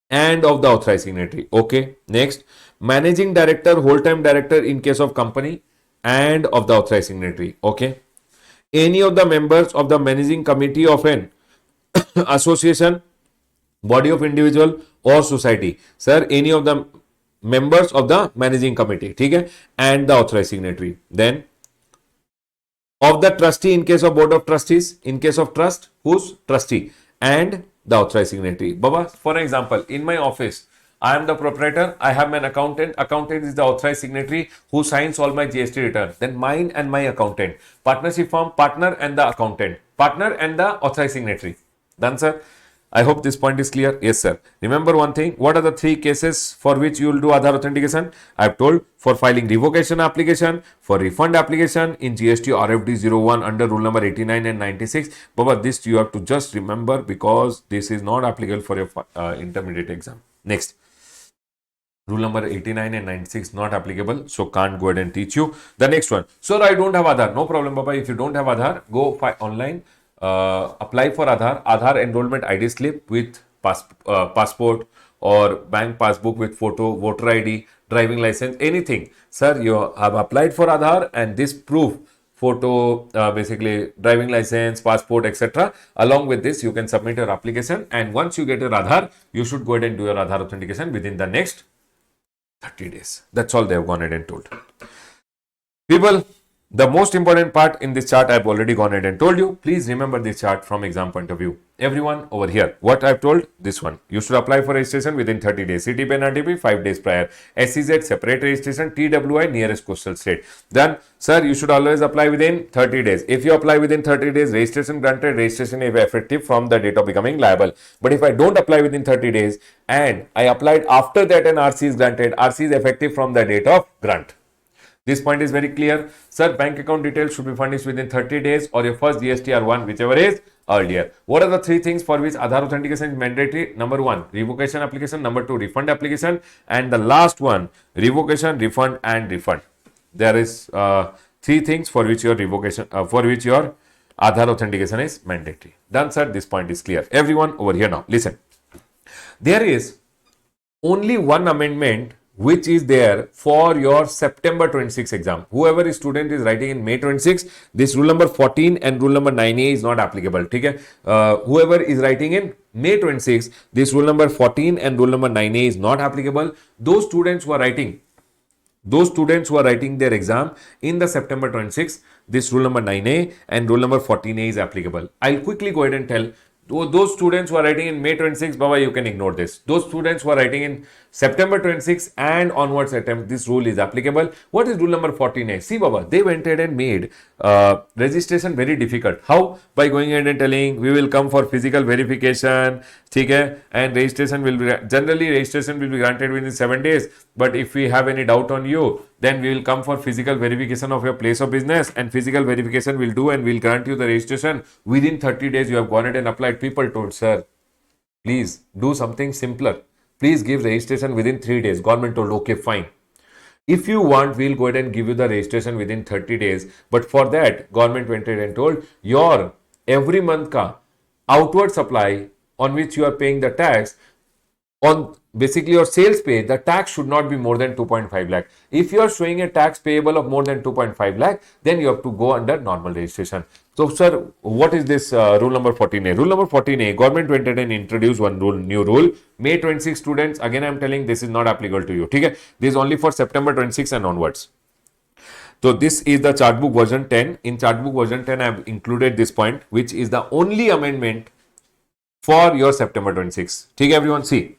and of the authorized signatory. Okay. Next, managing director, whole time director in case of company and of the authorized signatory. Okay. Any of the members of the managing committee of an association, body of individual or society. Sir, any of the members of the managing committee. Okay. And the authorized signatory. Then of the trustee in case of board of trustees, in case of trust, who's trustee and the authorized signatory. Baba, for example, in my office, I am the proprietor, I have an accountant, accountant is the authorized signatory who signs all my GST return. Then mine and my accountant. Partnership firm, partner and the accountant. Partner and the authorized signatory. Done, sir? I hope this point is clear. Yes, sir. Remember one thing. What are the three cases for which you will do Aadhaar authentication? I have told for filing revocation application, for refund application in GST RFD 01 under rule number 89 and 96. Baba, this you have to just remember because this is not applicable for your intermediate exam. Next. Rule number 89 and 96 not applicable, so can't go ahead and teach you. The next one. Sir, I don't have Aadhaar. No problem, Baba. If you don't have Aadhaar, go online. Apply for Aadhaar enrollment ID slip with passport or bank passbook with photo, voter ID, driving license, anything. Sir, you have applied for Aadhaar and this proof, photo, basically driving license, passport, etc. Along with this, you can submit your application, and once you get your Aadhaar, you should go ahead and do your Aadhaar authentication within the next 30 days. That's all they have gone ahead and told. People, the most important part in this chart I've already gone ahead and told you. Please remember this chart from exam point of view. Everyone over here, what I've told, this one. You should apply for registration within 30 days. CTP and RTP 5 days prior. SCZ separate registration. TWI nearest coastal state. Then, sir, you should always apply within 30 days. If you apply within 30 days, registration granted, registration is effective from the date of becoming liable. But if I don't apply within 30 days and I applied after that and RC is granted, RC is effective from the date of grant. This point is very clear. Sir, bank account details should be furnished within 30 days or your first GST one, whichever is earlier. What are the three things for which Aadhaar authentication is mandatory? Number one, revocation application. Number two, refund application. And the last one, revocation, refund and refund. There is three things for which your revocation, for which your Aadhaar authentication is mandatory. Done, sir. This point is clear. Everyone over here now, listen. There is only one amendment which is there for your September 26 exam. Whoever is student is writing in May 26, this rule number 14 and rule number 9A is not applicable. Okay? Whoever is writing in May 26, this rule number 14 and rule number 9A is not applicable. Those students who are writing their exam in the September 26, this rule number 9A and rule number 14A is applicable. I'll quickly go ahead and tell. Those students who are writing in May 26, Baba, you can ignore this. Those students who are writing in September 26 and onwards attempt, this rule is applicable. What is rule number 14A? See, Baba, they went ahead and made registration very difficult. How? By going ahead and telling, we will come for physical verification, okay? And registration will be, generally registration will be granted within 7 days. But if we have any doubt on you, then we will come for physical verification of your place of business, and physical verification will do and will grant you the registration within 30 days. You have gone ahead and applied. People told, sir, please do something simpler. Please give registration within 3 days. Government told, okay, fine. If you want, we'll go ahead and give you the registration within 30 days. But for that, government went ahead and told, your every month ka outward supply on which you are paying the tax, on basically your sales pay, the tax should not be more than 2.5 lakh. If you are showing a tax payable of more than 2.5 lakh, then you have to go under normal registration. So, sir, what is this rule number 14A? Rule number 14A, government went ahead and introduced one rule, new rule. May 26 students, again I am telling this is not applicable to you. Okay? This is only for September 26 and onwards. So this is the chartbook version 10. In chartbook version 10, I have included this point, which is the only amendment for your September 26. Okay, everyone, see.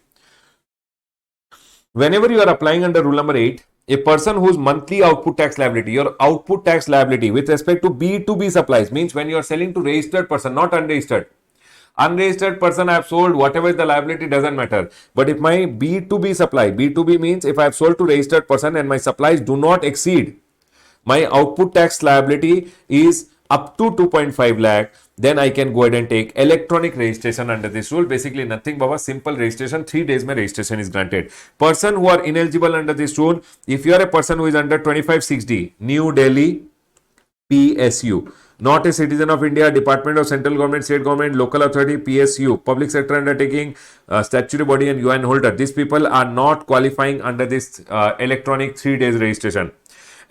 Whenever you are applying under rule number 8, a person whose monthly output tax liability, your output tax liability with respect to B2B supplies, means when you are selling to registered person, not unregistered. Unregistered person I have sold, whatever is the liability doesn't matter. But if my B2B supply, B2B means if I have sold to registered person and my supplies do not exceed, my output tax liability is up to 2.5 lakh, then I can go ahead and take electronic registration under this rule. Basically nothing but a simple registration, 3 days mein registration is granted. Person who are ineligible under this rule, if you are a person who is under 2560, New Delhi PSU, not a citizen of India, Department of Central Government, State Government, Local Authority, PSU, Public Sector Undertaking, Statutory Body and UN holder, these people are not qualifying under this electronic 3 days registration.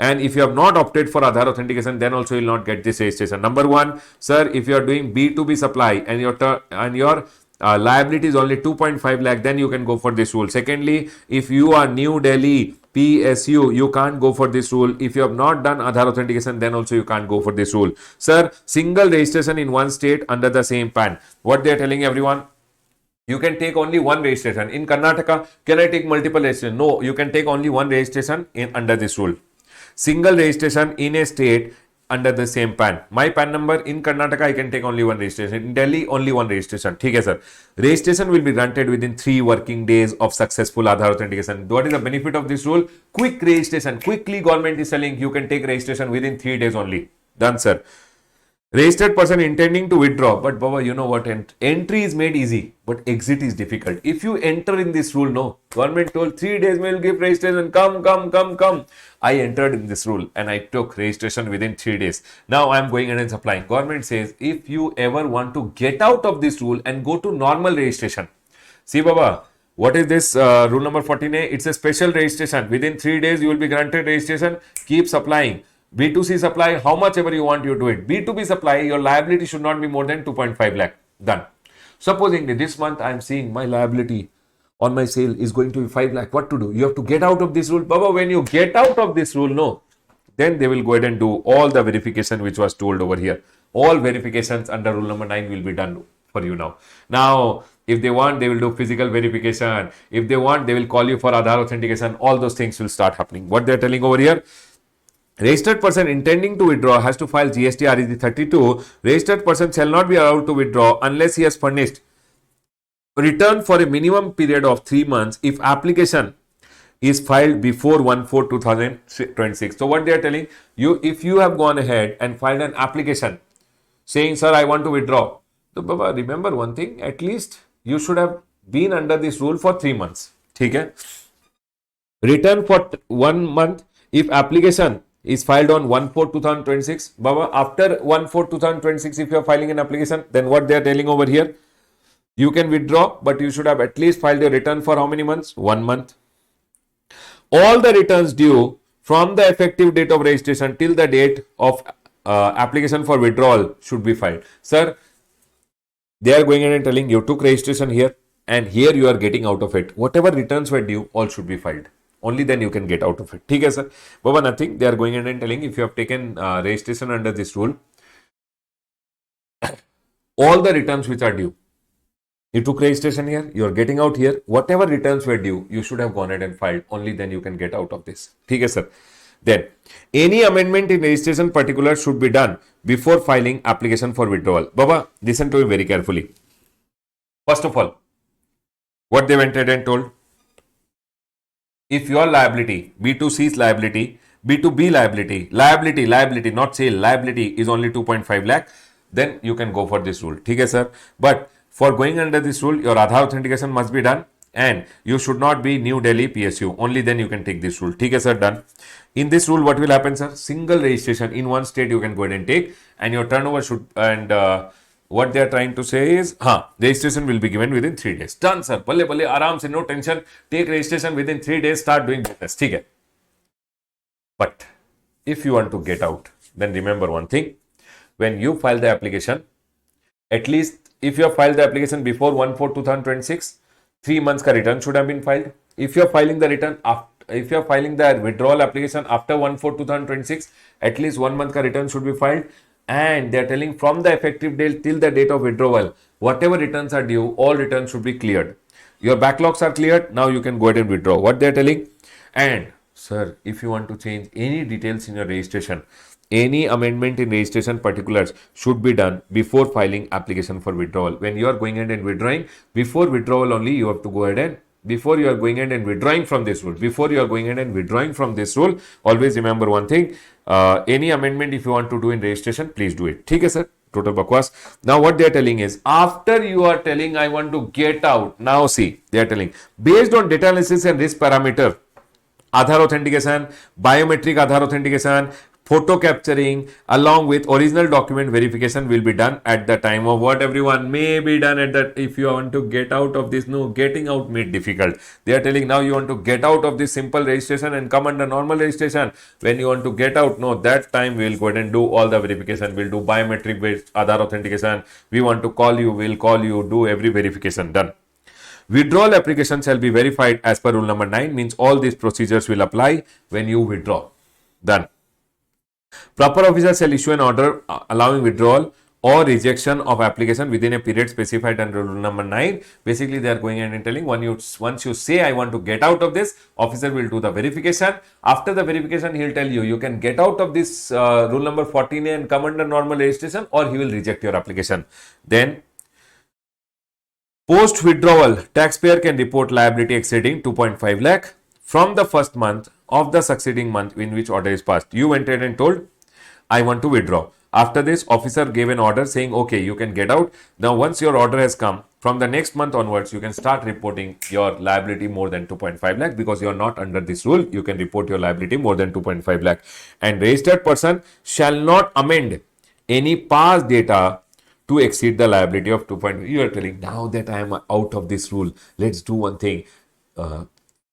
And if you have not opted for Aadhaar authentication, then also you will not get this registration. Number one, sir, if you are doing B2B supply and your liability is only 2.5 lakh, then you can go for this rule. Secondly, if you are New Delhi PSU, you can't go for this rule. If you have not done Aadhaar authentication, then also you can't go for this rule. Sir, single registration in one state under the same PAN. What they are telling everyone? You can take only one registration. In Karnataka, can I take multiple registration? No, you can take only one registration under this rule. Single registration in a state under the same PAN. My PAN number in Karnataka, I can take only one registration. In Delhi, only one registration. Okay, sir. Registration will be granted within 3 working days of successful Aadhaar authentication. What is the benefit of this rule? Quick registration. Quickly government is telling you can take registration within 3 days only. Done, sir. Registered person intending to withdraw, but Baba, you know what? Entry is made easy, but exit is difficult. If you enter in this rule, no, government told 3 days will give registration, come. I entered in this rule and I took registration within 3 days. Now I am going and applying. Government says if you ever want to get out of this rule and go to normal registration, see Baba, what is this rule number 14A? It's a special registration. Within 3 days you will be granted registration. Keep supplying. B2C supply, how much ever you want, you do it. B2B supply, your liability should not be more than 2.5 lakh. Done. Supposingly this month I am seeing my liability on my sale is going to be 5 lakh. What to do? You have to get out of this rule. Baba, when you get out of this rule, no, then they will go ahead and do all the verification which was told over here. All verifications under rule number 9 will be done for you now. Now, if they want, they will do physical verification. If they want, they will call you for Aadhaar authentication. All those things will start happening. What they are telling over here? Registered person intending to withdraw has to file GST REG 32. Registered person shall not be allowed to withdraw unless he has furnished return for a minimum period of 3 months if application is filed before 1/4/2026. So what they are telling you, if you have gone ahead and filed an application saying, sir, I want to withdraw. So Baba, remember one thing, at least you should have been under this rule for 3 months. Okay? Return for 1 month if application is filed on 1/4/2026. Baba, after 1/4/2026, if you are filing an application, then what they are telling over here, you can withdraw, but you should have at least filed a return for how many months? 1 month. All the returns due from the effective date of registration till the date of application for withdrawal should be filed. Sir, they are going in and telling you took registration here and here you are getting out of it. Whatever returns were due, all should be filed. Only then you can get out of it. Okay, sir. Baba, nothing. They are going in and telling if you have taken registration under this rule, all the returns which are due. You took registration here, you are getting out here. Whatever returns were due, you should have gone ahead and filed. Only then you can get out of this. Okay, sir. Then, any amendment in registration particular should be done before filing application for withdrawal. Baba, listen to me very carefully. First of all, what they went ahead and told, if your liability, B2C's liability, B2B liability, not sale, liability is only 2.5 lakh, then you can go for this rule. Okay, sir. But for going under this rule, your Aadhaar authentication must be done and you should not be New Delhi PSU. Only then you can take this rule. Okay, sir. Done. In this rule, what will happen, sir? Single registration in one state you can go ahead and take, and your turnover should, and what they are trying to say is, registration will be given within 3 days. Done, sir. Balle balle, aram se, no tension. Take registration within 3 days, start doing business. ठीक है. But if you want to get out, then remember one thing. When you file the application, at least if you have filed the application before 1/4/2026, 3 months ka return should have been filed. If you are filing the return after, if you are filing the withdrawal application after 1/4/2026, at least 1 month ka return should be filed. And they are telling from the effective date till the date of withdrawal, whatever returns are due, all returns should be cleared. Your backlogs are cleared. Now you can go ahead and withdraw. What they are telling. And sir, if you want to change any details in your registration, any amendment in registration particulars should be done before filing application for withdrawal. When you are going ahead and withdrawing, before withdrawal only, you have to go ahead and before you are going ahead and withdrawing from this rule, always remember one thing. Any amendment if you want to do in registration, please do it. ठीक है sir, total bakwas. Now what they are telling is, after you are telling I want to get out, now see, they are telling based on data analysis and risk parameter, Aadhaar authentication, biometric Aadhaar authentication, photo capturing along with original document verification will be done at the time of what everyone may be done at that. If you want to get out of this, no, getting out made difficult. They are telling now you want to get out of this simple registration and come under normal registration. When you want to get out, no, that time we'll go ahead and do all the verification. We'll do biometric based Aadhaar authentication. We want to call you, we'll call you, do every verification done. Withdrawal application shall be verified as per rule number 9, means all these procedures will apply when you withdraw. Done. Proper officer shall issue an order allowing withdrawal or rejection of application within a period specified under rule number 9. Basically, they are going in and telling once you say I want to get out of this, officer will do the verification. After the verification, he will tell you can get out of this rule number 14A and come under normal registration, or he will reject your application. Then post withdrawal, taxpayer can report liability exceeding 2.5 lakh from the first month of the succeeding month in which order is passed. You went ahead and told, I want to withdraw. After this, officer gave an order saying, okay, you can get out. Now, once your order has come, from the next month onwards, you can start reporting your liability more than 2.5 lakh because you are not under this rule. You can report your liability more than 2.5 lakh. And registered person shall not amend any past data to exceed the liability of 2.5. You are telling, now that I am out of this rule, let's do one thing.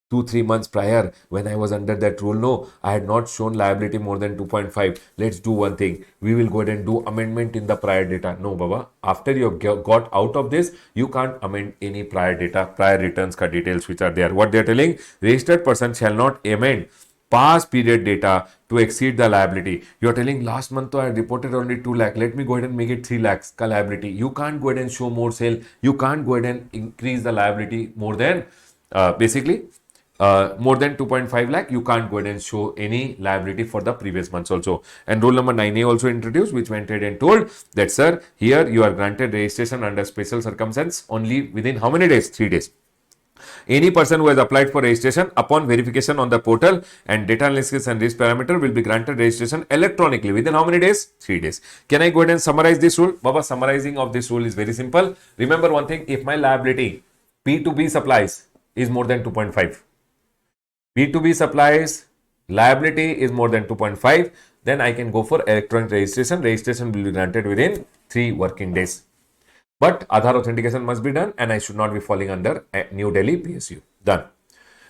2-3 months prior, when I was under that rule, no, I had not shown liability more than 2.5. Let's do one thing. We will go ahead and do amendment in the prior data. No, Baba. After you got out of this, you can't amend any prior data, prior returns ka details which are there. What they are telling, registered person shall not amend past period data to exceed the liability. You are telling last month I reported only 2 lakh. Let me go ahead and make it 3 lakhs ka liability. You can't go ahead and show more sale. You can't go ahead and increase the liability more than more than 2.5 lakh. You can't go ahead and show any liability for the previous months also. And rule number 9A also introduced, which went ahead and told that, sir, here you are granted registration under special circumstance only within how many days? 3 days. Any person who has applied for registration upon verification on the portal and data analysis and risk parameter will be granted registration electronically within how many days? 3 days. Can I go ahead and summarize this rule? Baba, summarizing of this rule is very simple. Remember one thing, if my liability P2B supplies is more than 2.5, P2B supplies liability is more than 2.5, then I can go for electronic registration. Registration will be granted within 3 working days. But Aadhaar authentication must be done and I should not be falling under New Delhi PSU. Done.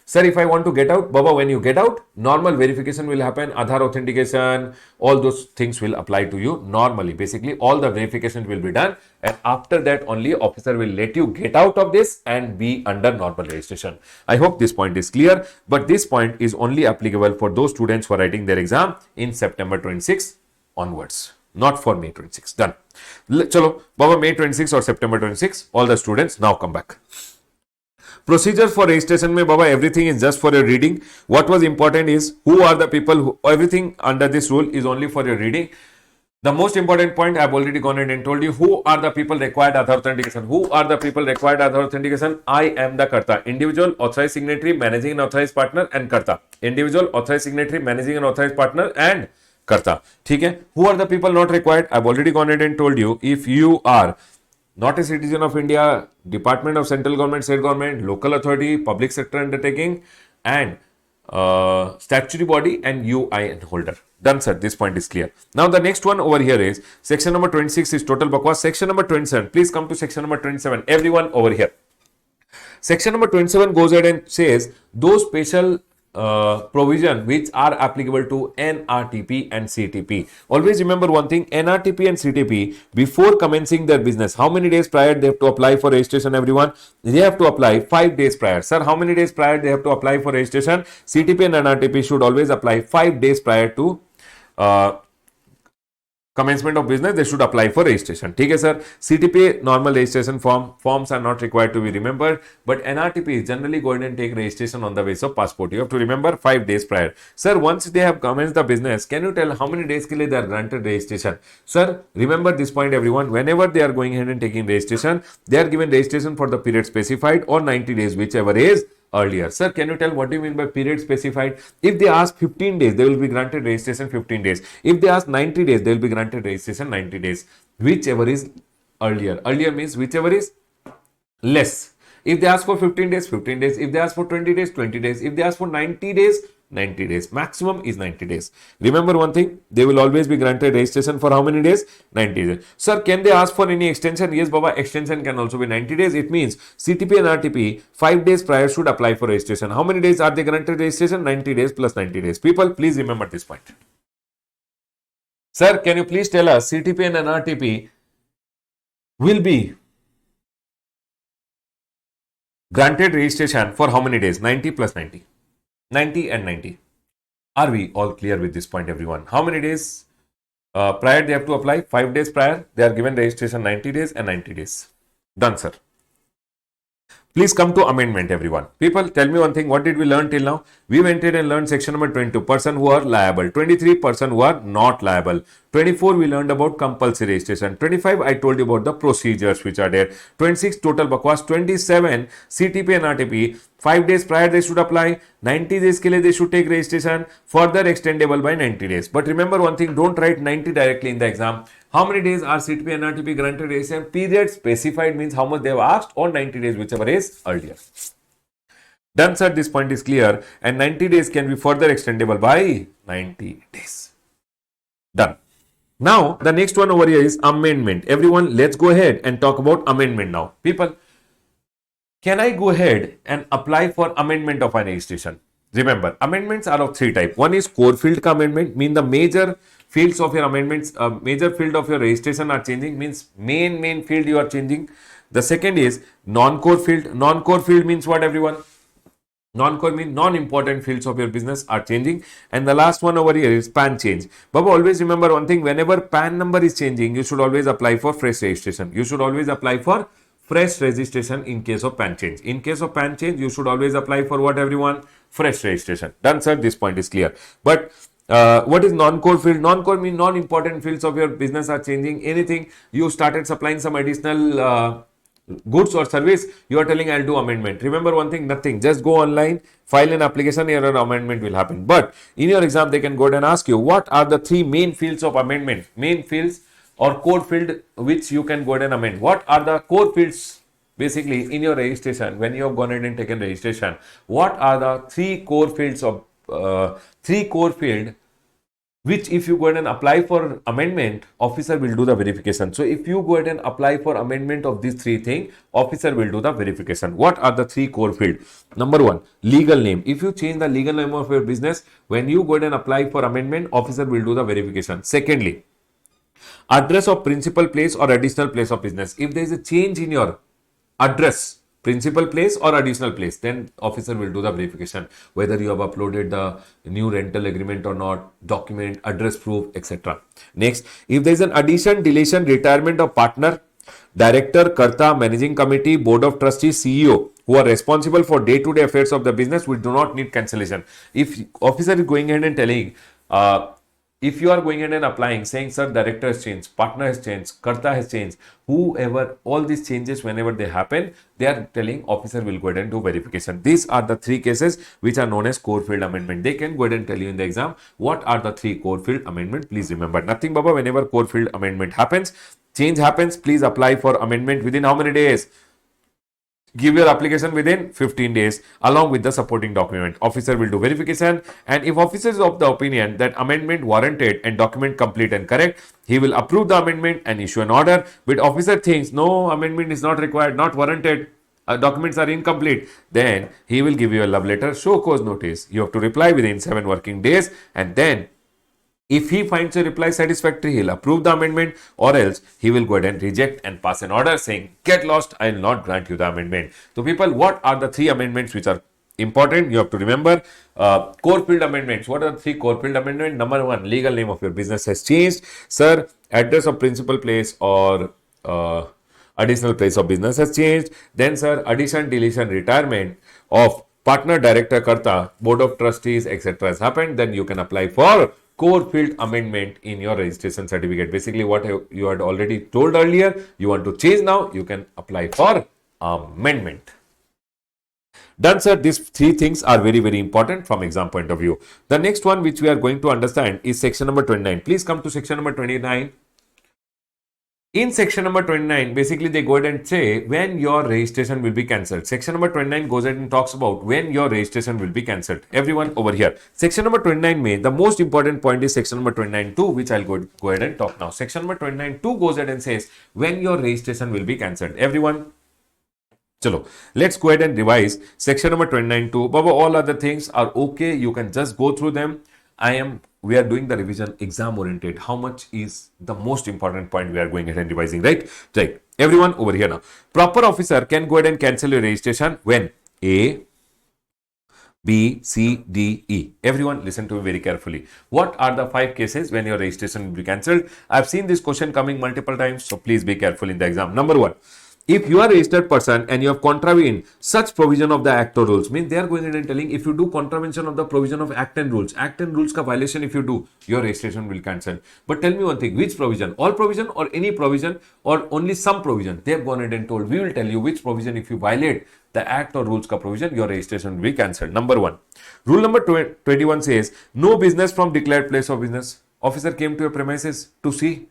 Sir, if I want to get out, Baba, when you get out, normal verification will happen. Aadhaar authentication, all those things will apply to you normally. Basically, all the verification will be done. And after that, only officer will let you get out of this and be under normal registration. I hope this point is clear. But this point is only applicable for those students who are writing their exam in September 26 onwards. Not for May 26. Done. Chalo, Baba, May 26 or September 26, all the students now come back. Procedure for registration mein, Baba, everything is just for your reading. What was important is who are the people who, everything under this rule is only for your reading. The most important point I have already gone ahead and told you, who are the people required Aadhaar authentication? Who are the people required Aadhaar authentication? I am the Karta. Individual, authorized signatory, managing and authorized partner and Karta. Individual, authorized signatory, managing and authorized partner and Karta. ठीक है? Who are the people not required? I've already gone ahead and told you. If you are not a citizen of India, Department of Central Government, State Government, local authority, public sector undertaking, and statutory body and UIN holder. Done, sir. This point is clear. Now, the next one over here is section number 26 is total bakwas. Section number 27. Please come to section number 27. Everyone over here. Section number 27 goes ahead and says those special provision which are applicable to NRTP and CTP. Always remember one thing, NRTP and CTP, before commencing their business, how many days prior they have to apply for registration, everyone? They have to apply 5 days prior. Sir, how many days prior they have to apply for registration? CTP and NRTP should always apply 5 days prior to commencement of business. They should apply for registration. ठीक है sir. CTP normal registration forms are not required to be remembered, but NRTP is generally go ahead and take registration on the basis of passport. You have to remember 5 days prior. Sir, once they have commenced the business, can you tell how many days के लिए they are granted registration? Sir, remember this point, everyone. Whenever they are going ahead and taking registration, they are given registration for the period specified or 90 days, whichever is earlier. Sir, can you tell what do you mean by period specified? If they ask 15 days, they will be granted registration 15 days. If they ask 90 days, they will be granted registration 90 days, whichever is earlier. Earlier means whichever is less. If they ask for 15 days, 15 days. If they ask for 20 days, 20 days. If they ask for 90 days, 90 days. Maximum is 90 days. Remember one thing, they will always be granted registration for how many days? 90 days. Sir, can they ask for any extension? Yes, Baba, extension can also be 90 days. It means CTP and RTP 5 days prior should apply for registration. How many days are they granted registration? 90 days plus 90 days. People, please remember this point. Sir, can you please tell us CTP and NRTP will be granted registration for how many days? 90 plus 90. 90 and 90. Are we all clear with this point, everyone? How many days prior they have to apply? 5 days prior. They are given registration 90 days and 90 days. Done, sir. Please come to amendment, everyone. People, tell me one thing. What did we learn till now? We went in and learned section number 22, person who are liable. 23, person who are not liable. 24, we learned about compulsory registration. 25, I told you about the procedures which are there. 26, total bakwas. 27, CTP and RTP. 5 days prior they should apply. 90 days ke liye they should take registration. Further extendable by 90 days. But remember one thing, don't write 90 directly in the exam. How many days are CTP and RTP granted registration? Period specified means how much they have asked, or 90 days, whichever is earlier. Done, sir. This point is clear. And 90 days can be further extendable by 90 days. Done. Now, the next one over here is amendment. Everyone, let's go ahead and talk about amendment now. People, can I go ahead and apply for amendment of my registration? Remember, amendments are of 3 types. One is core field ka amendment, mean the major fields of your amendments, major field of your registration are changing, means main field you are changing. The second is non-core field. Non-core field means what, everyone? Non-core means non-important fields of your business are changing. And the last one over here is PAN change. Baba, always remember one thing, whenever PAN number is changing, you should always apply for fresh registration. You should always apply for fresh registration in case of PAN change. In case of PAN change, you should always apply for what, everyone? Fresh registration. Done, sir. This point is clear. But what is non-core field? Non-core means non-important fields of your business are changing. Anything you started supplying some additional goods or service, you are telling I'll do amendment. Remember one thing, nothing. Just go online, file an application, your amendment will happen. But in your exam, they can go ahead and ask you, what are the 3 main fields of amendment? Main fields or core field which you can go ahead and amend. What are the core fields basically in your registration when you have gone ahead and taken registration? What are the 3 core fields of 3 core field which if you go ahead and apply for amendment, officer will do the verification. So if you go ahead and apply for amendment of these 3 things, officer will do the verification. What are the 3 core field? Number 1, legal name. If you change the legal name of your business, when you go ahead and apply for amendment, officer will do the verification. Secondly, address of principal place or additional place of business. If there is a change in your address, principal place or additional place, then officer will do the verification whether you have uploaded the new rental agreement or not, document, address proof, etc. Next, if there is an addition, deletion, retirement of partner, director, karta, managing committee, board of trustees, CEO who are responsible for day-to-day affairs of the business, we do not need cancellation. If officer is going ahead and telling, if you are going ahead and applying, saying, sir, director has changed, partner has changed, karta has changed, whoever, all these changes, whenever they happen, they are telling officer will go ahead and do verification. These are the 3 cases which are known as core field amendment. They can go ahead and tell you in the exam, what are the 3 core field amendment? Please remember, nothing, Baba, whenever core field amendment happens, change happens, please apply for amendment within how many days? Give your application within 15 days along with the supporting document. Officer will do verification, and if officer is of the opinion that amendment warranted and document complete and correct, he will approve the amendment and issue an order. But officer thinks no, amendment is not required, not warranted, documents are incomplete, then he will give you a love letter, show cause notice. You have to reply within 7 working days, and then if he finds your reply satisfactory, he'll approve the amendment, or else he will go ahead and reject and pass an order saying, get lost, I will not grant you the amendment. So people, what are the 3 amendments which are important? You have to remember core field amendments. What are the 3 core field amendments? Number 1, legal name of your business has changed. Sir, address of principal place or additional place of business has changed. Then sir, addition, deletion, retirement of partner, director, karta, board of trustees, etc. has happened. Then you can apply for core field amendment in your registration certificate. Basically what you had already told earlier, you want to change now, you can apply for amendment. Done, sir. These 3 things are very, very important from exam point of view. The next one which we are going to understand is section number 29. Please come to section number 29. In section number 29, basically they go ahead and say when your registration will be cancelled. Section number 29 goes ahead and talks about when your registration will be cancelled. Everyone over here. Section number 29 may, the most important point is section number 29.2, which I'll go ahead and talk now. Section number 29.2 goes ahead and says when your registration will be cancelled. Everyone, chalo, let's go ahead and revise section number 29.2. Baba, all other things are okay. You can just go through them. We are doing the revision exam oriented. How much is the most important point we are going ahead and revising, right? Right. Everyone over here now. Proper officer can go ahead and cancel your registration when A, B, C, D, E. Everyone listen to me very carefully. What are the 5 cases when your registration will be cancelled? I've seen this question coming multiple times, so please be careful in the exam. Number 1. If you are a registered person and you have contravened such provision of the act or rules, means they are going in and telling if you do contravention of the provision of act and rules ka violation if you do, your registration will cancel. But tell me one thing, which provision? All provision or any provision or only some provision? They have gone in and told, we will tell you which provision if you violate the act or rules ka provision, your registration will be cancelled. Number 1. Rule number 21 says, no business from declared place of business. Officer came to your premises to see,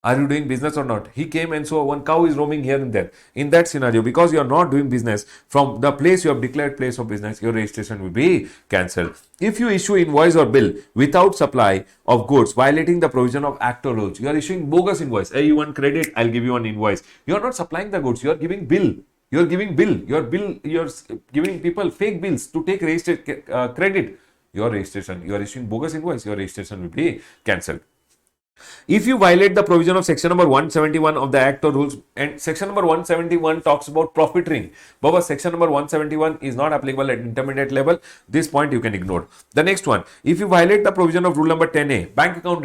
are you doing business or not? He came and saw one cow is roaming here and there. In that scenario, because you are not doing business from the place you have declared place of business, your registration will be cancelled. If you issue invoice or bill without supply of goods, violating the provision of act or rules, you are issuing bogus invoice. Hey, you want credit? I'll give you an invoice. You are not supplying the goods. You are giving bill. You are giving bill. You're giving people fake bills to take credit. Your registration. You are issuing bogus invoice. Your registration will be cancelled. If you violate the provision of section number 171 of the act or rules, and section number 171 talks about profiteering, but section number 171 is not applicable at intermediate level. This point you can ignore. The next one, if you violate the provision of rule number 10A, bank account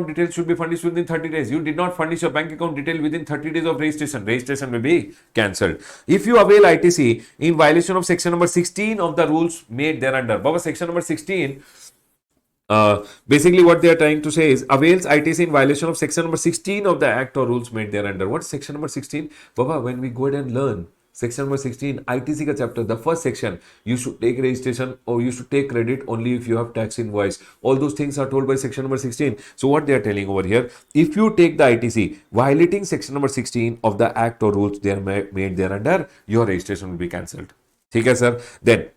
details should be furnished within 30 days. You did not furnish your bank account detail within 30 days of registration will be cancelled. If you avail ITC in violation of section number 16 of the rules made thereunder, but section number 16, basically what they are trying to say is avails ITC in violation of section number 16 of the act or rules made thereunder. What's section number 16? Baba, when we go ahead and learn section number 16 ITC ka chapter, the first section, you should take registration or you should take credit only if you have tax invoice. All those things are told by section number 16. So what they are telling over here, if you take the ITC violating section number 16 of the act or rules they are made thereunder, your registration will be cancelled. Okay, sir. Then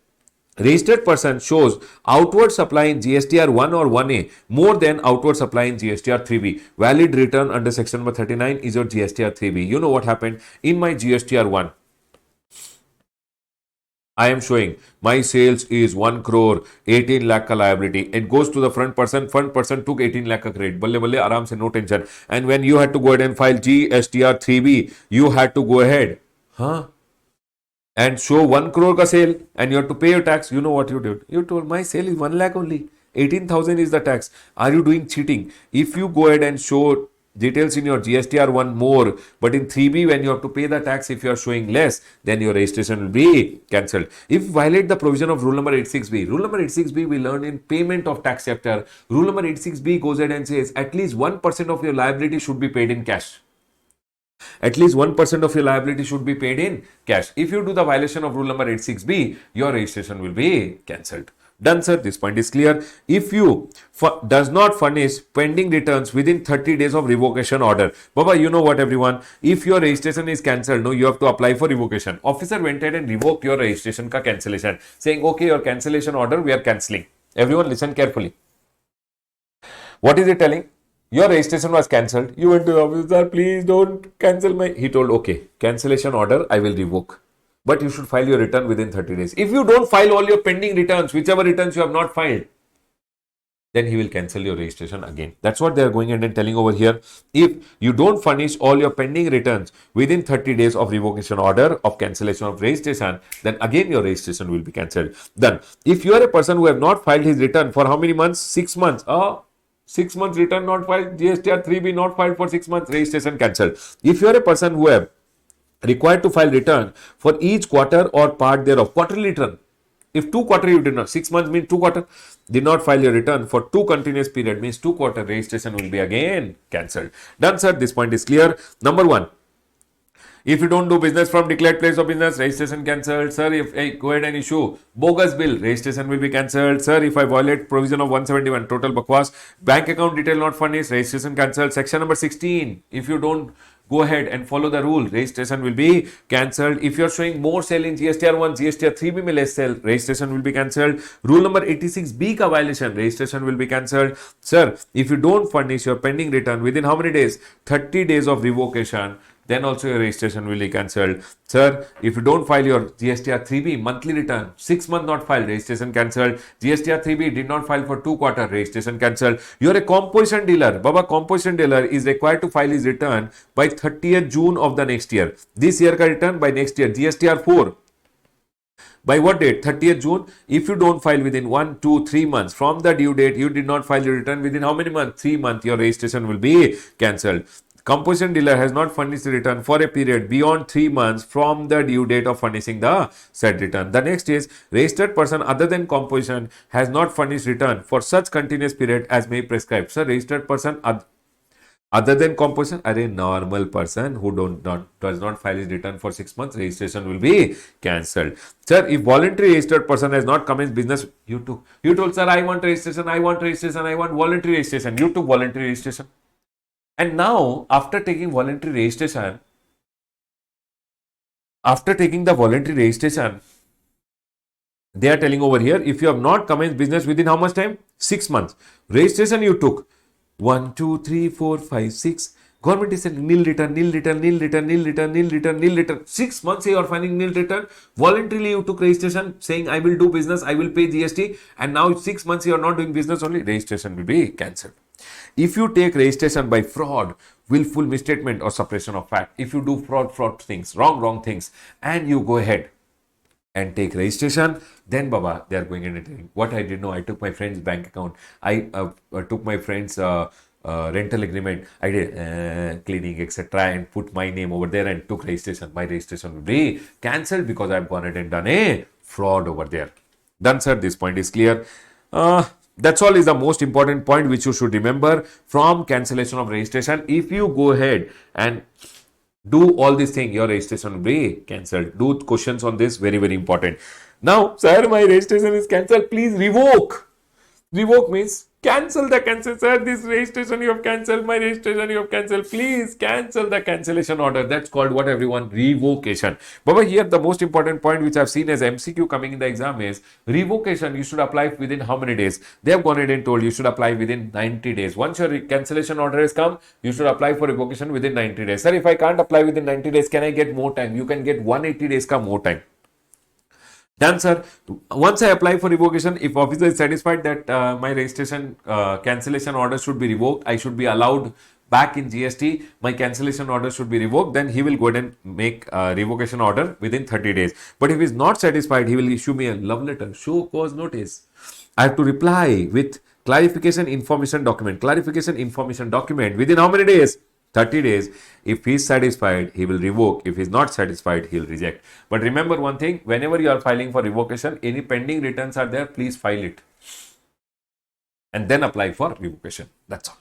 registered person shows outward supply in GSTR 1 or 1A more than outward supply in GSTR 3B. Valid return under section number 39 is your GSTR 3B. You know what happened? In my GSTR 1, I am showing my sales is 1 crore, 18 lakh ka liability. It goes to the front person took 18 lakh ka credit. Balle balle, aram se, no tension. And when you had to go ahead and file GSTR 3B, you had to go ahead, and show 1 crore ka sale and you have to pay your tax. You know what you did? You told my sale is 1 lakh only. 18,000 is the tax. Are you doing cheating? If you go ahead and show details in your GSTR 1 more, but in 3B when you have to pay the tax, if you are showing less, then your registration will be cancelled. If you violate the provision of rule number 86B, rule number 86B we learned in payment of tax chapter. Rule number 86B goes ahead and says at least 1% of your liability should be paid in cash. At least 1% of your liability should be paid in cash. If you do the violation of rule number 86B, your registration will be cancelled. Done, sir. This point is clear. If you does not furnish pending returns within 30 days of revocation order. Baba, you know what, everyone? If your registration is cancelled, no, you have to apply for revocation. Officer went ahead and revoked your registration ka cancellation, saying, okay, your cancellation order, we are cancelling. Everyone listen carefully. What is it telling? Your registration was cancelled. You went to the officer, please don't cancel my. He told, okay, cancellation order, I will revoke. But you should file your return within 30 days. If you don't file all your pending returns, whichever returns you have not filed, then he will cancel your registration again. That's what they are going ahead and telling over here. If you don't furnish all your pending returns within 30 days of revocation order of cancellation of registration, then again your registration will be cancelled. Then, if you are a person who have not filed his return for how many months? 6 months. 6 months return not filed, GSTR 3B not filed for 6 months, registration cancelled. If you are a person who have required to file return for each quarter or part thereof, quarterly return. If 2 quarter you did not, 6 months means 2 quarter, did not file your return for 2 continuous period means 2 quarter, registration will be again cancelled. Done, sir. This point is clear. Number 1. If you don't do business from declared place of business, registration cancelled. Sir, if I go ahead and issue bogus bill, registration will be cancelled. Sir, if I violate provision of 171, total bakwas, bank account detail not furnished, registration cancelled. Section number 16, if you don't go ahead and follow the rule, registration will be cancelled. If you are showing more sale in GSTR 1, GSTR 3B में less sale, registration will be cancelled. Rule number 86B का violation, registration will be cancelled. Sir, if you don't furnish your pending return within how many days? 30 days of revocation, then also your registration will be cancelled. Sir, if you don't file your GSTR 3B monthly return, 6 months not filed, registration cancelled. GSTR 3B did not file for 2 quarter, registration cancelled. You are a composition dealer. Baba, composition dealer is required to file his return by 30th June of the next year. This year ka return by next year, GSTR 4. By what date? 30th June. If you don't file within 1, 2, 3 months from the due date, you did not file your return within how many months? 3 months, your registration will be cancelled. Composition dealer has not furnished the return for a period beyond 3 months from the due date of furnishing the said return. The next is registered person other than composition has not furnished return for such continuous period as may prescribe. Sir, registered person other than composition, a normal person who does not file his return for 6 months, registration will be cancelled. Sir, if voluntary registered person has not commenced business, you told, sir, I want registration, I want voluntary registration. You took voluntary registration. And now, after taking the voluntary registration, they are telling over here, if you have not commenced business within how much time? 6 months. Registration you took 1, 2, 3, 4, 5, 6. Government is saying nil return. 6 months you are finding nil return. Voluntarily you took registration saying I will do business, I will pay GST, and now 6 months you are not doing business only, registration will be cancelled. If you take registration by fraud, willful misstatement or suppression of fact, if you do fraud things, wrong things, and you go ahead and take registration, then Baba, they are going in and telling, what I did know, I took my friend's bank account, I took my friend's rental agreement, I did cleaning, etc., and put my name over there and took registration. My registration will be cancelled because I've gone ahead and done a fraud over there. Done, sir. This point is clear. That's all is the most important point which you should remember from cancellation of registration. If you go ahead and do all these things, your registration will be cancelled. Do questions on this, very, very important. Now, sir, my registration is cancelled. Please revoke. Revoke means cancel the cancel. Sir, this registration you have cancelled. My registration you have cancelled. Please cancel the cancellation order. That's called what, everyone? Revocation. But here the most important point which I've seen as MCQ coming in the exam is revocation. You should apply within how many days? They have gone ahead and told you should apply within 90 days. Once your cancellation order has come, you should apply for revocation within 90 days. Sir, if I can't apply within 90 days, can I get more time? You can get 180 days ka more time. Done, sir. Once I apply for revocation, if officer is satisfied that my registration cancellation order should be revoked, I should be allowed back in GST, my cancellation order should be revoked, then he will go ahead and make revocation order within 30 days. But if he is not satisfied, he will issue me a love letter, show cause notice. I have to reply with clarification information document. Clarification information document within how many days? 30 days. If he is satisfied, he will revoke. If he is not satisfied, he will reject. But remember one thing, whenever you are filing for revocation, any pending returns are there, please file it. And then apply for revocation. That's all.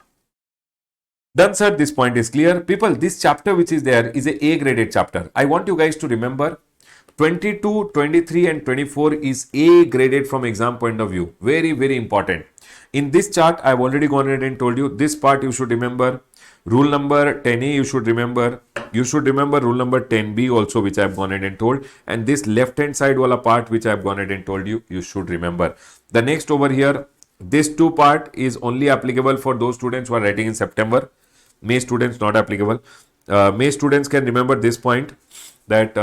Done, sir. This point is clear. People, this chapter which is there is a A-graded chapter. I want you guys to remember 22, 23 and 24 is A graded from exam point of view. Very, very important. In this chart, I've already gone ahead and told you this part you should remember. Rule number 10A you should remember. You should remember rule number 10B also, which I've gone ahead and told. And this left hand side wala part which I've gone ahead and told you, you should remember. The next over here, this two part is only applicable for those students who are writing in September. May students not applicable. May students can remember this point that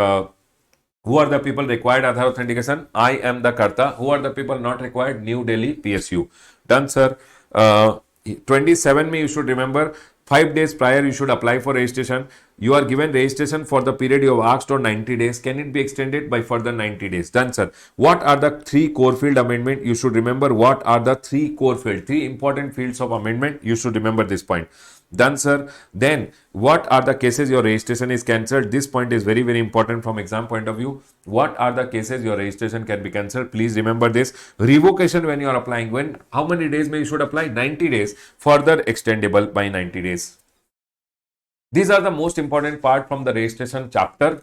who are the people required Aadhaar authentication? I am the Karta. Who are the people not required? New Delhi PSU. Done, sir. 27 May you should remember 5 days prior you should apply for registration. You are given registration for the period you have asked or 90 days. Can it be extended by further 90 days? Done, sir. What are the three core field amendment? You should remember what are the three core field, three important fields of amendment. You should remember this point. Done, sir. Then what are the cases your registration is cancelled? This point is very, very important from exam point of view. What are the cases your registration can be cancelled? Please remember this. Revocation when you are applying, when how many days may you should apply? 90 days. Further extendable by 90 days. These are the most important part from the registration chapter.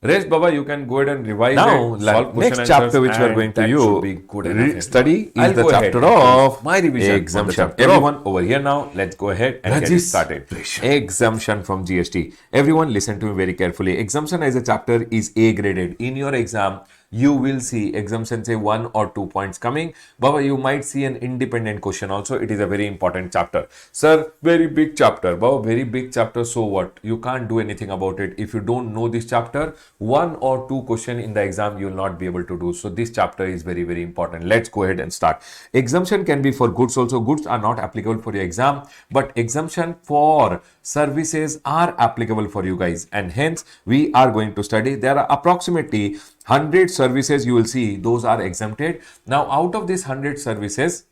Rest, Baba, you can go ahead and revise now, it. Solve next chapter which we are going to study is the chapter of my revision exemption. Everyone over here now, let's go ahead and get started. Exemption from GST. Everyone listen to me very carefully. Exemption as a chapter is A graded. In your exam, you will see exemption say 1 or 2 points coming. Baba, you might see an independent question also. It is a very important chapter. Sir, very big chapter. Baba, very big chapter. So what? You can't do anything about it. If you don't know this chapter, 1 or 2 question in the exam you will not be able to do. So this chapter is very, very important. Let's go ahead and start. Exemption can be for goods also. Goods are not applicable for your exam, but exemption for services are applicable for you guys, and hence we are going to study. There are approximately 100 services you will see, those are exempted. Now out of these 100 services,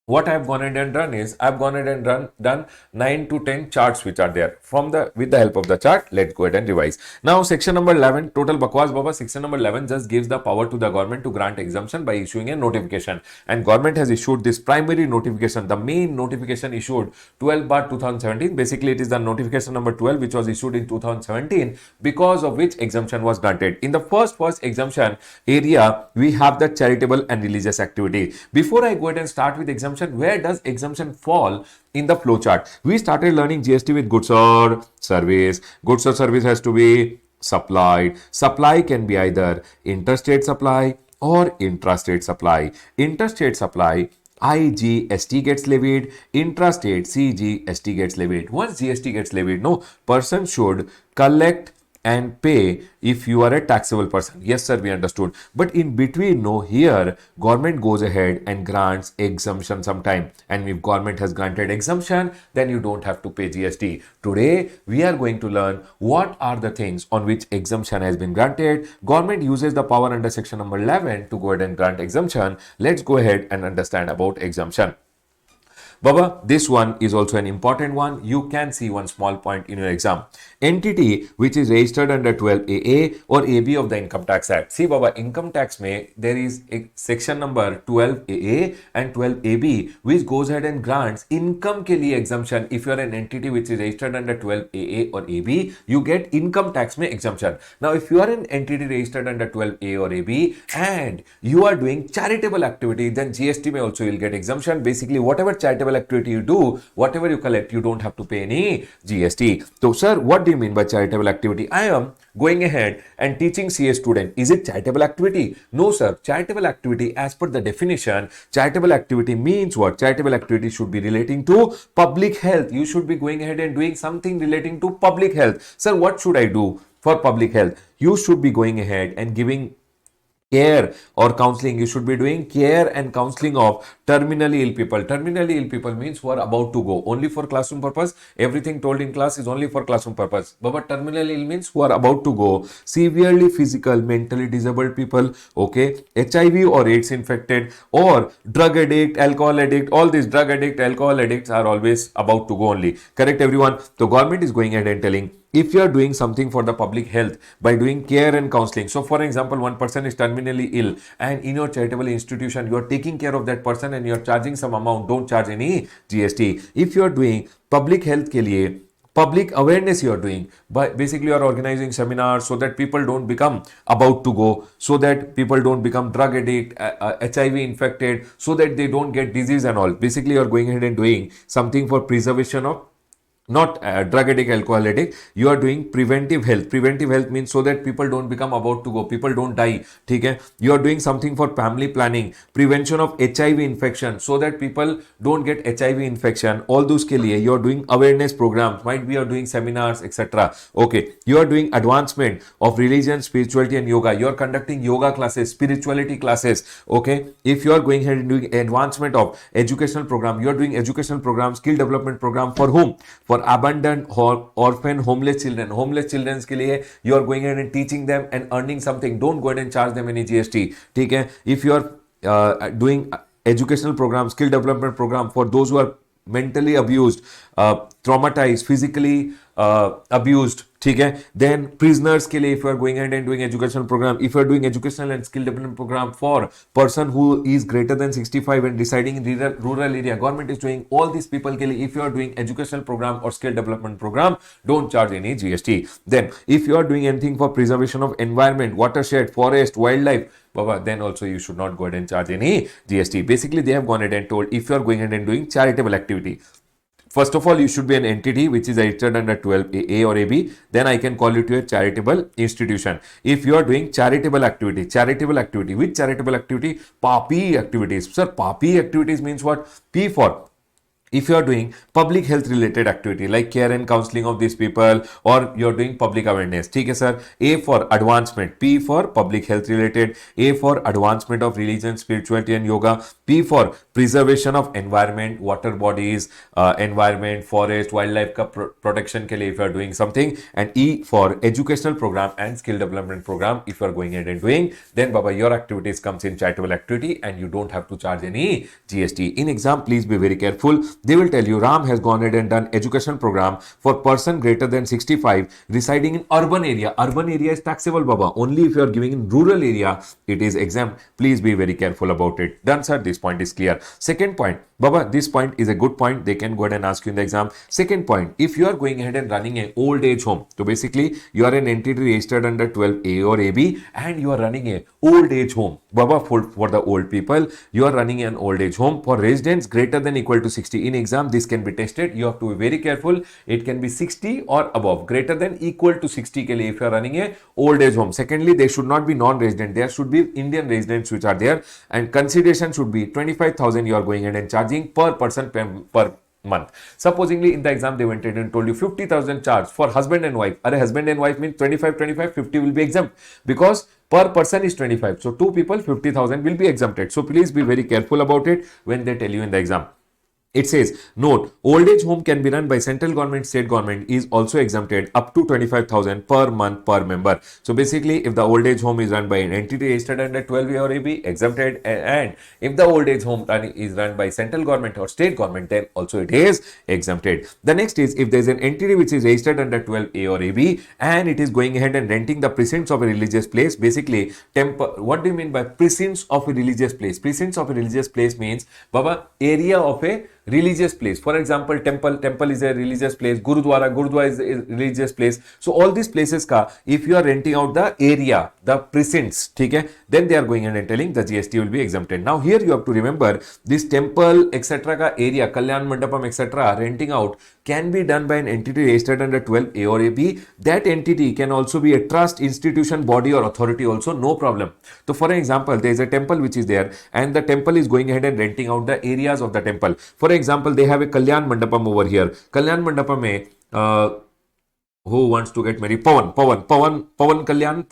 what I have gone ahead and done is I have gone ahead and done 9 to 10 charts which are there. From the with the help of the chart, let's go ahead and revise. Now section number 11, total bakwas Baba. Section number 11 just gives the power to the government to grant exemption by issuing a notification, and government has issued this primary notification, the main notification issued 12/2017. Basically it is the notification number 12 which was issued in 2017, because of which exemption was granted. In the first exemption area, we have the charitable and religious activity. Before I go ahead and start with exemption, where does exemption fall in the flow chart? We started learning GST with goods or service. Goods or service has to be supplied. Supply can be either interstate supply or intrastate supply. Interstate supply, IGST gets levied. Intrastate, CGST gets levied. Once GST gets levied, no person should collect and pay if you are a taxable person. Yes, sir, we understood. But in between, no, here government goes ahead and grants exemption sometime. And if government has granted exemption, then you don't have to pay GST. Today, we are going to learn what are the things on which exemption has been granted. Government uses the power under section number 11 to go ahead and grant exemption. Let's go ahead and understand about exemption. Baba, this one is also an important one. You can see one small point in your exam. Entity which is registered under 12AA or AB of the Income Tax Act. See Baba, income tax mein there is a section number 12AA and 12AB which goes ahead and grants income ke liye exemption. If you are an entity which is registered under 12AA or AB, you get income tax mein exemption. Now if you are an entity registered under 12A or AB and you are doing charitable activity, then GST may also you will get exemption. Basically whatever charitable activity you do, whatever you collect, you don't have to pay any GST. So sir, what do you mean by charitable activity? I am going ahead and teaching CA student. Is it charitable activity? No sir. Charitable activity, as per the definition, charitable activity means what? Charitable activity should be relating to public health. You should be going ahead and doing something relating to public health. Sir, what should I do for public health? You should be going ahead and giving care or counseling. You should be doing care and counseling of terminally ill people. Terminally ill people means who are about to go. Only for classroom purpose. Everything told in class is only for classroom purpose. But terminally ill means who are about to go. Severely physical, mentally disabled people. Okay. HIV or AIDS infected or drug addict, alcohol addict. All these drug addict, alcohol addicts are always about to go only. Correct everyone? The government is going ahead and telling, if you are doing something for the public health by doing care and counseling. So for example, one person is terminally ill and in your charitable institution, you are taking care of that person and you are charging some amount, don't charge any GST. If you are doing public health ke liye, public awareness you are doing. But basically you are organizing seminars so that people don't become about to go, so that people don't become drug addict, HIV infected, so that they don't get disease and all. Basically you are going ahead and doing something for preservation of, not drug addict, alcohol addict. You are doing preventive health. Preventive health means so that people don't become about to go, people don't die. Okay, you are doing something for family planning, prevention of HIV infection, so that people don't get HIV infection. All those ke liye you are doing awareness programs, might be you are doing seminars, etc. Okay, you are doing advancement of religion, spirituality and yoga. You are conducting yoga classes, spirituality classes. Okay, if you are going ahead and doing advancement of educational program, you are doing educational program, skill development program for whom? For abandoned orphan homeless children. Homeless children के लिए you are going ahead and teaching them and earning something. Don't go ahead and charge them any GST. ठीक है? If you are doing educational program, skill development program for those who are mentally abused, traumatized, physically abused, ठीक है, then prisoners के लिए if you are going ahead and doing educational program, if you are doing educational and skill development program for person who is greater than 65 and residing in rural area, government is doing all these people के लिए if you are doing educational program or skill development program, don't charge any GST. Then if you are doing anything for preservation of environment, watershed, forest, wildlife, Baba, then also you should not go ahead and charge any GST. Basically, they have gone ahead and told if you are going ahead and doing charitable activity, first of all, you should be an entity which is registered under 12A or AB. Then I can call you to a charitable institution. If you are doing charitable activity, which charitable activity? PAPI activities. Sir, PAPI activities means what? P for if you are doing public health related activity like care and counseling of these people, or you're doing public awareness, ठीक है sir. A for advancement, P for public health related, A for advancement of religion, spirituality and yoga, P for preservation of environment, water bodies, environment, forest, wildlife का protection के लिए if you are doing something, and E for educational program and skill development program if you are going ahead and doing, then Baba, your activities comes in charitable activity and you don't have to charge any GST. In exam, please be very careful. They will tell you Ram has gone ahead and done education program for person greater than 65 residing in urban area. Urban area is taxable, Baba. Only if you are giving in rural area, it is exempt. Please be very careful about it. Done, sir. This point is clear. Second point, Baba, this point is a good point. They can go ahead and ask you in the exam. Second point, if you are going ahead and running an old age home, so basically you are an entity registered under 12A or AB and you are running a old age home, Baba, for the old people, you are running an old age home for residents greater than equal to 60. In exam, this can be tested. You have to be very careful. It can be 60 or above, greater than equal to 60 ke liye if you are running a old age home. Secondly, they should not be non-resident. There should be Indian residents which are there, and consideration should be 25,000 you are going ahead and charging per person per month. Supposingly in the exam they went ahead and told you 50,000 charge for husband and wife. Are husband and wife means 25, 50 will be exempt because per person is 25. So two people 50,000 will be exempted. So please be very careful about it when they tell you in the exam. It says, note, old age home can be run by central government, state government is also exempted up to 25,000 per month per member. So basically, if the old age home is run by an entity registered under 12A or AB, exempted, and if the old age home is run by central government or state government, then also it is exempted. The next is, if there is an entity which is registered under 12A or AB and it is going ahead and renting the precincts of a religious place, basically, what do you mean by precincts of a religious place? Precincts of a religious place means, Baba, area of a religious place. For example, temple is a religious place, gurudwara is a religious place. So all these places ka, if you are renting out the area, the precincts, okay, then they are going in and telling the GST will be exempted. Now here you have to remember this temple etc ka area, Kalyan Mandapam etc, renting out can be done by an entity registered under 12A or AB. That entity can also be a trust, institution, body or authority also, no problem. So for example, there is a temple which is there and the temple is going ahead and renting out the areas of the temple. For example, they have a Kalyan Mandapam over here. Kalyan Mandapam mein, who wants to get married? Pawan Kalyan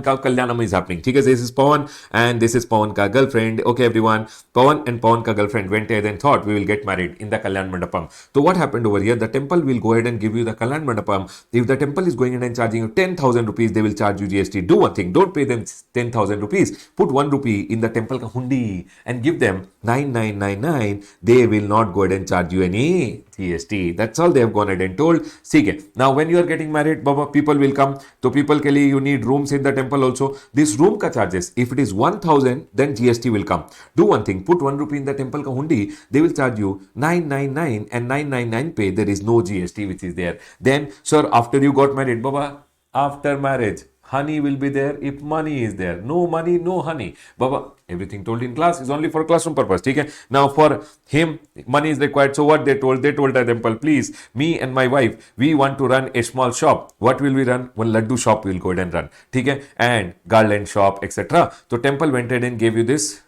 ka Kalyanam is happening. Okay, this is Pawan and this is Pawan ka girlfriend. Okay, everyone, Pawan and Pawan ka girlfriend went ahead and thought we will get married in the Kalyan Mandapam. So what happened over here? The temple will go ahead and give you the Kalyan Mandapam. If the temple is going ahead and charging you 10,000 rupees, they will charge you GST. Do one thing, don't pay them 10,000 rupees. Put 1 rupee in the temple ka hundi and give them 9999. They will not go ahead and charge you any GST. That's all they have gone ahead and told. Okay. Now, when you are getting married, Baba, people will come. So, people ke liye you need rooms in the temple also. This room ka charges, if it is 1000, then GST will come. Do one thing, put 1 rupee in the temple ka hundi, they will charge you 999 and 999 pay. There is no GST which is there. Then, sir, after you got married, Baba, after marriage, honey will be there if money is there. No money, no honey. Baba, everything told in class is only for classroom purpose. Okay? Now for him, money is required. So what they told? They told the temple, please, me and my wife, we want to run a small shop. What will we run? One laddu shop we will go ahead and run. Okay? And garland shop, etc. So temple went ahead and gave you this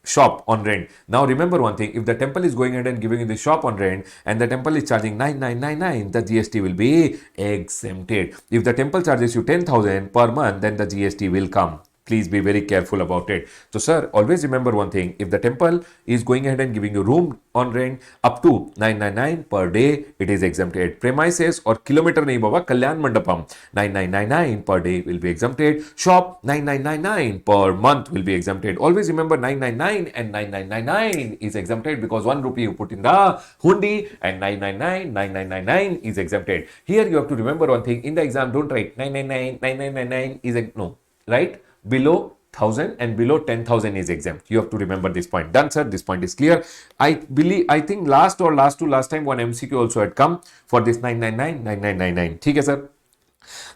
shop on rent. Now remember one thing, if the temple is going ahead and giving you the shop on rent and the temple is charging 9999, the GST will be exempted. If the temple charges you 10,000 per month, then the GST will come. Please be very careful about it. So, sir, always remember one thing. If the temple is going ahead and giving you room on rent up to 999 per day, it is exempted. Premises or kilometer nahi baba, Kalyan Mandapam, 9999 per day will be exempted. Shop, 9999 per month will be exempted. Always remember 999 and 9999 is exempted because 1 rupee you put in the hundi and 999 is exempted. Here you have to remember one thing. In the exam, don't write 999 is no, right? Below 1000 and below 10,000 is exempt. You have to remember this point. Done, sir. This point is clear. I think last time one MCQ also had come for this 999. Okay, sir.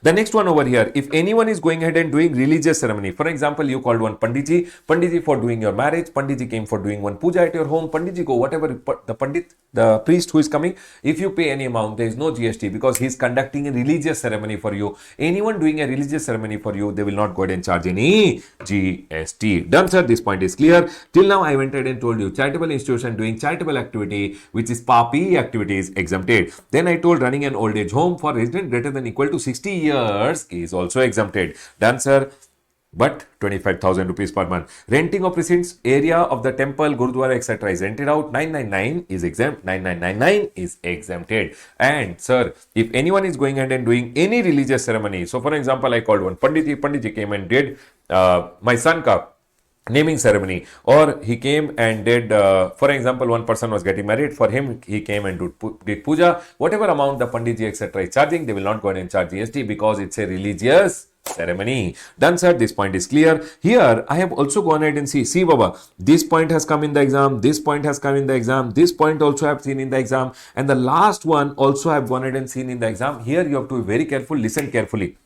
The next one over here, if anyone is going ahead and doing religious ceremony, for example, you called one Panditji for doing your marriage, Panditji came for doing one puja at your home, Panditji go, whatever the Pandit, the priest who is coming, if you pay any amount, there is no GST because he is conducting a religious ceremony for you. Anyone doing a religious ceremony for you, they will not go ahead and charge any GST. Done, sir. This point is clear. Till now, I went ahead and told you charitable institution doing charitable activity, which is PAPI activity is exempted. Then I told running an old age home for resident greater than equal to 60 years is also exempted. Done, sir. But 25,000 rupees per month. Renting of precincts, area of the temple, Gurudwara, etc. is rented out. 999 is exempt. 9999 is exempted. And sir, if anyone is going ahead and doing any religious ceremony, so for example, I called one Panditji came and did my son ka naming ceremony, or he came and did, for example, one person was getting married, for him, he came and did puja, whatever amount the Panditji, etc. is charging, they will not go ahead and charge GST because it's a religious ceremony. Done, sir. This point is clear. Here, I have also gone ahead and see Baba, this point has come in the exam, this point has come in the exam, this point also I have seen in the exam, and the last one also I have gone ahead and seen in the exam. Here, you have to be very careful, listen carefully.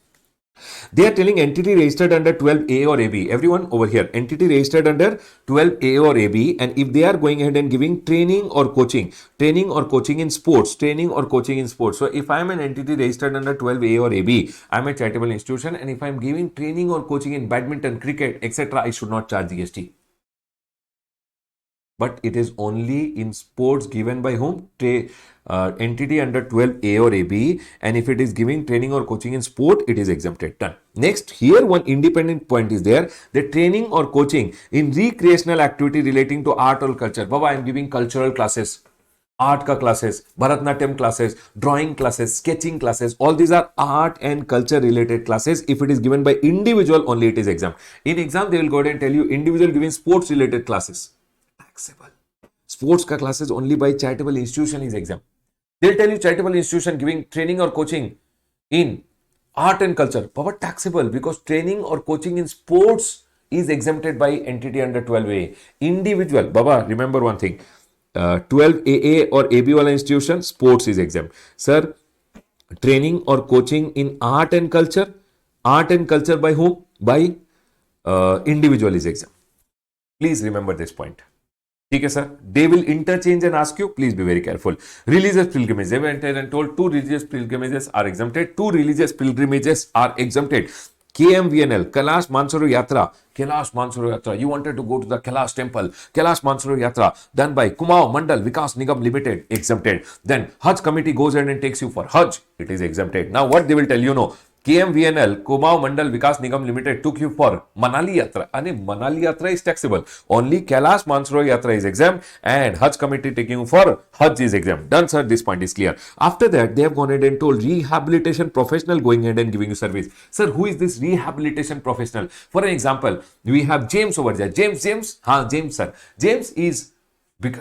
They are telling entity registered under 12A or AB. Everyone over here, entity registered under 12A or AB, and if they are going ahead and giving training or coaching in sports, So if I am an entity registered under 12A or AB, I am a charitable institution, and if I am giving training or coaching in badminton, cricket, etc., I should not charge GST. But it is only in sports given by whom? Entity under 12A or AB, and if it is giving training or coaching in sport, it is exempted. Done. Next, here one independent point is there, the training or coaching in recreational activity relating to art or culture. Baba, I am giving cultural classes, art ka classes, Bharatnatyam classes, drawing classes, sketching classes, all these are art and culture related classes. If it is given by individual, only it is exempt. In exam, they will go ahead and tell you individual giving sports related classes, taxable. Sports ka classes only by charitable institution is exempt. They'll tell you charitable institution giving training or coaching in art and culture, but taxable because training or coaching in sports is exempted by entity under 12A. Individual, Baba, remember one thing, 12AA or AB wala institution, sports is exempt. Sir, training or coaching in art and culture by whom? By individual is exempt. Please remember this point. Okay, sir. They will interchange and ask you. Please be very careful. Religious pilgrimage. They went and told 2 religious pilgrimages are exempted. 2 religious pilgrimages are exempted. KMVNL, Kailash Mansarovar Yatra. You wanted to go to the Kailash temple. Kailash Mansarovar Yatra done by Kumaon Mandal Vikas Nigam Limited, exempted. Then Hajj committee goes in and takes you for Hajj. It is exempted. Now what they will tell you, no. KMVNL, Kumaon Mandal Vikas Nigam Limited took you for Manali Yatra. And Manali Yatra is taxable. Only Kailash Mansarovar Yatra is exempt and Hajj committee taking you for Hajj is exempt. Done, sir. This point is clear. After that, they have gone ahead and told rehabilitation professional going ahead and giving you service. Sir, who is this rehabilitation professional? For an example, we have James over there. James, sir. James is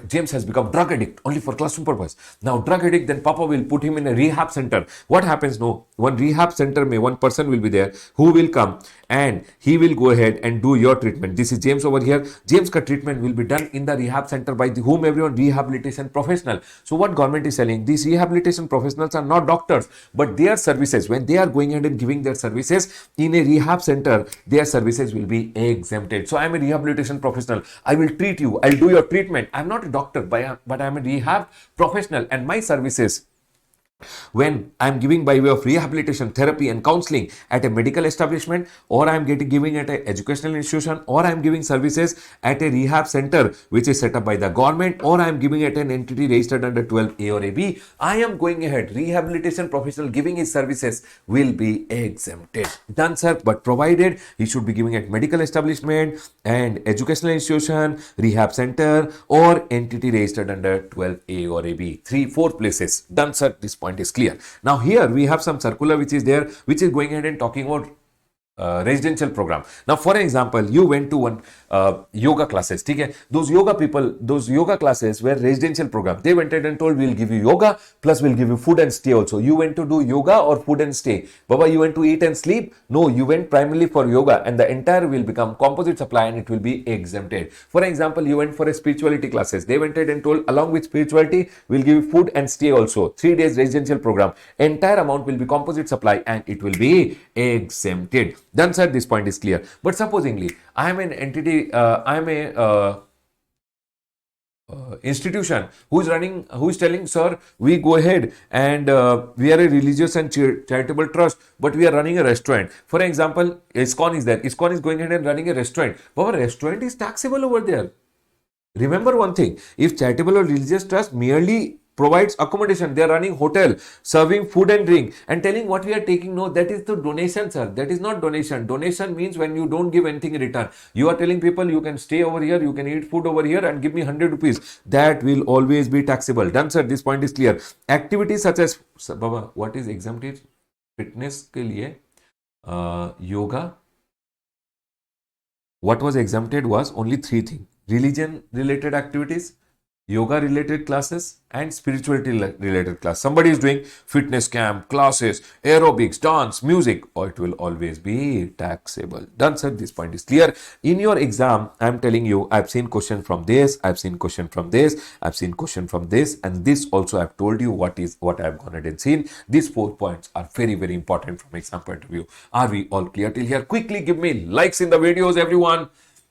James has become drug addict only for classroom purpose. Now drug addict, then Papa will put him in a rehab center. What happens? No, one rehab center may one person will be there who will come and he will go ahead and do your treatment. This is James over here. James ka treatment will be done in the rehab center by whom everyone rehabilitation professional. So what government is telling, these rehabilitation professionals are not doctors, but their services, when they are going ahead and giving their services in a rehab center, their services will be exempted. So I am a rehabilitation professional. I will treat you. I'll do your treatment. I'm not a doctor, but I'm a rehab professional, and my services, when I'm giving by way of rehabilitation, therapy and counseling at a medical establishment, or I'm giving at an educational institution, or I'm giving services at a rehab center which is set up by the government, or I'm giving at an entity registered under 12A or AB, I am going ahead, rehabilitation professional giving his services will be exempted. Done, sir, but provided he should be giving at medical establishment and educational institution, rehab center, or entity registered under 12A or AB. 4 places. Done, sir. This point is clear. Now here we have some circular which is there, which is going ahead and talking about residential program. Now for example, you went to one yoga classes, okay? Those yoga people, those yoga classes were residential program. They went ahead and told, we'll give you yoga plus we'll give you food and stay also. You went to do yoga or food and stay? Baba, you went to eat and sleep? No, you went primarily for yoga, and the entire will become composite supply and it will be exempted. For example, you went for a spirituality classes. They went ahead and told, along with spirituality, we'll give you food and stay also. 3 days residential program. Entire amount will be composite supply and it will be exempted. Done, sir. This point is clear. But supposingly, I am an entity, I am a institution who is telling, sir, we go ahead and we are a religious and charitable trust, but we are running a restaurant. For example, ISKCON is there. ISKCON is going ahead and running a restaurant. But our restaurant is taxable over there. Remember one thing, if charitable or religious trust merely provides accommodation, they are running hotel, serving food and drink and telling what we are taking, no, that is the donation, sir. That is not donation. Donation means when you don't give anything in return. You are telling people you can stay over here, you can eat food over here and give me 100 rupees. That will always be taxable. Done, sir. This point is clear. Activities such as, sir, Baba, what is exempted? Fitness ke liye, yoga. What was exempted was only 3 things. Religion related activities, yoga related classes and spirituality related class. Somebody is doing fitness camp, classes, aerobics, dance, music, or it will always be taxable. Done, sir. This point is clear. In your exam, I am telling you, I've seen question from this, I've seen question from this, I've seen question from this, and this also I've told you what I've gone ahead and seen. These 4 points are very, very important from exam point of view. Are we all clear till here? Quickly give me likes in the videos, everyone.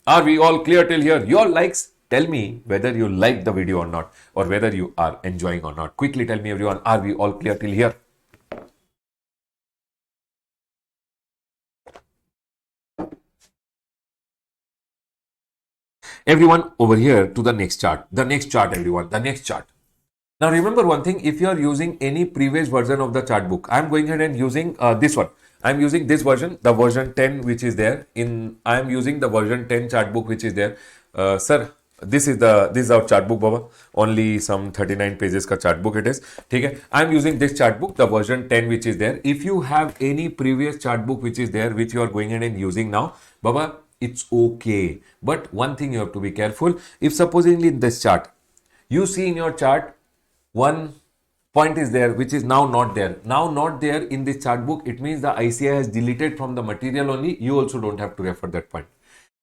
Are we all clear till here? Your likes tell me whether you like the video or not, or whether you are enjoying or not. Quickly tell me, everyone, are we all clear till here? Everyone over here to the next chart. The next chart, everyone. The next chart. Now remember one thing, if you are using any previous version of the chart book, I am going ahead and using this one. I am using this version, the version 10 which is there. I am using the version 10 chart book which is there. Sir, this is our chart book, Baba. Only some 39 pages ka chart book it is. Okay? I am using this chart book, the version 10 which is there. If you have any previous chart book which is there, which you are going ahead and using now, Baba, it's okay. But one thing you have to be careful. If supposedly in this chart, you see in your chart, one point is there which is now not there. Now not there in this chart book, it means the ICI has deleted from the material only. You also don't have to refer that point.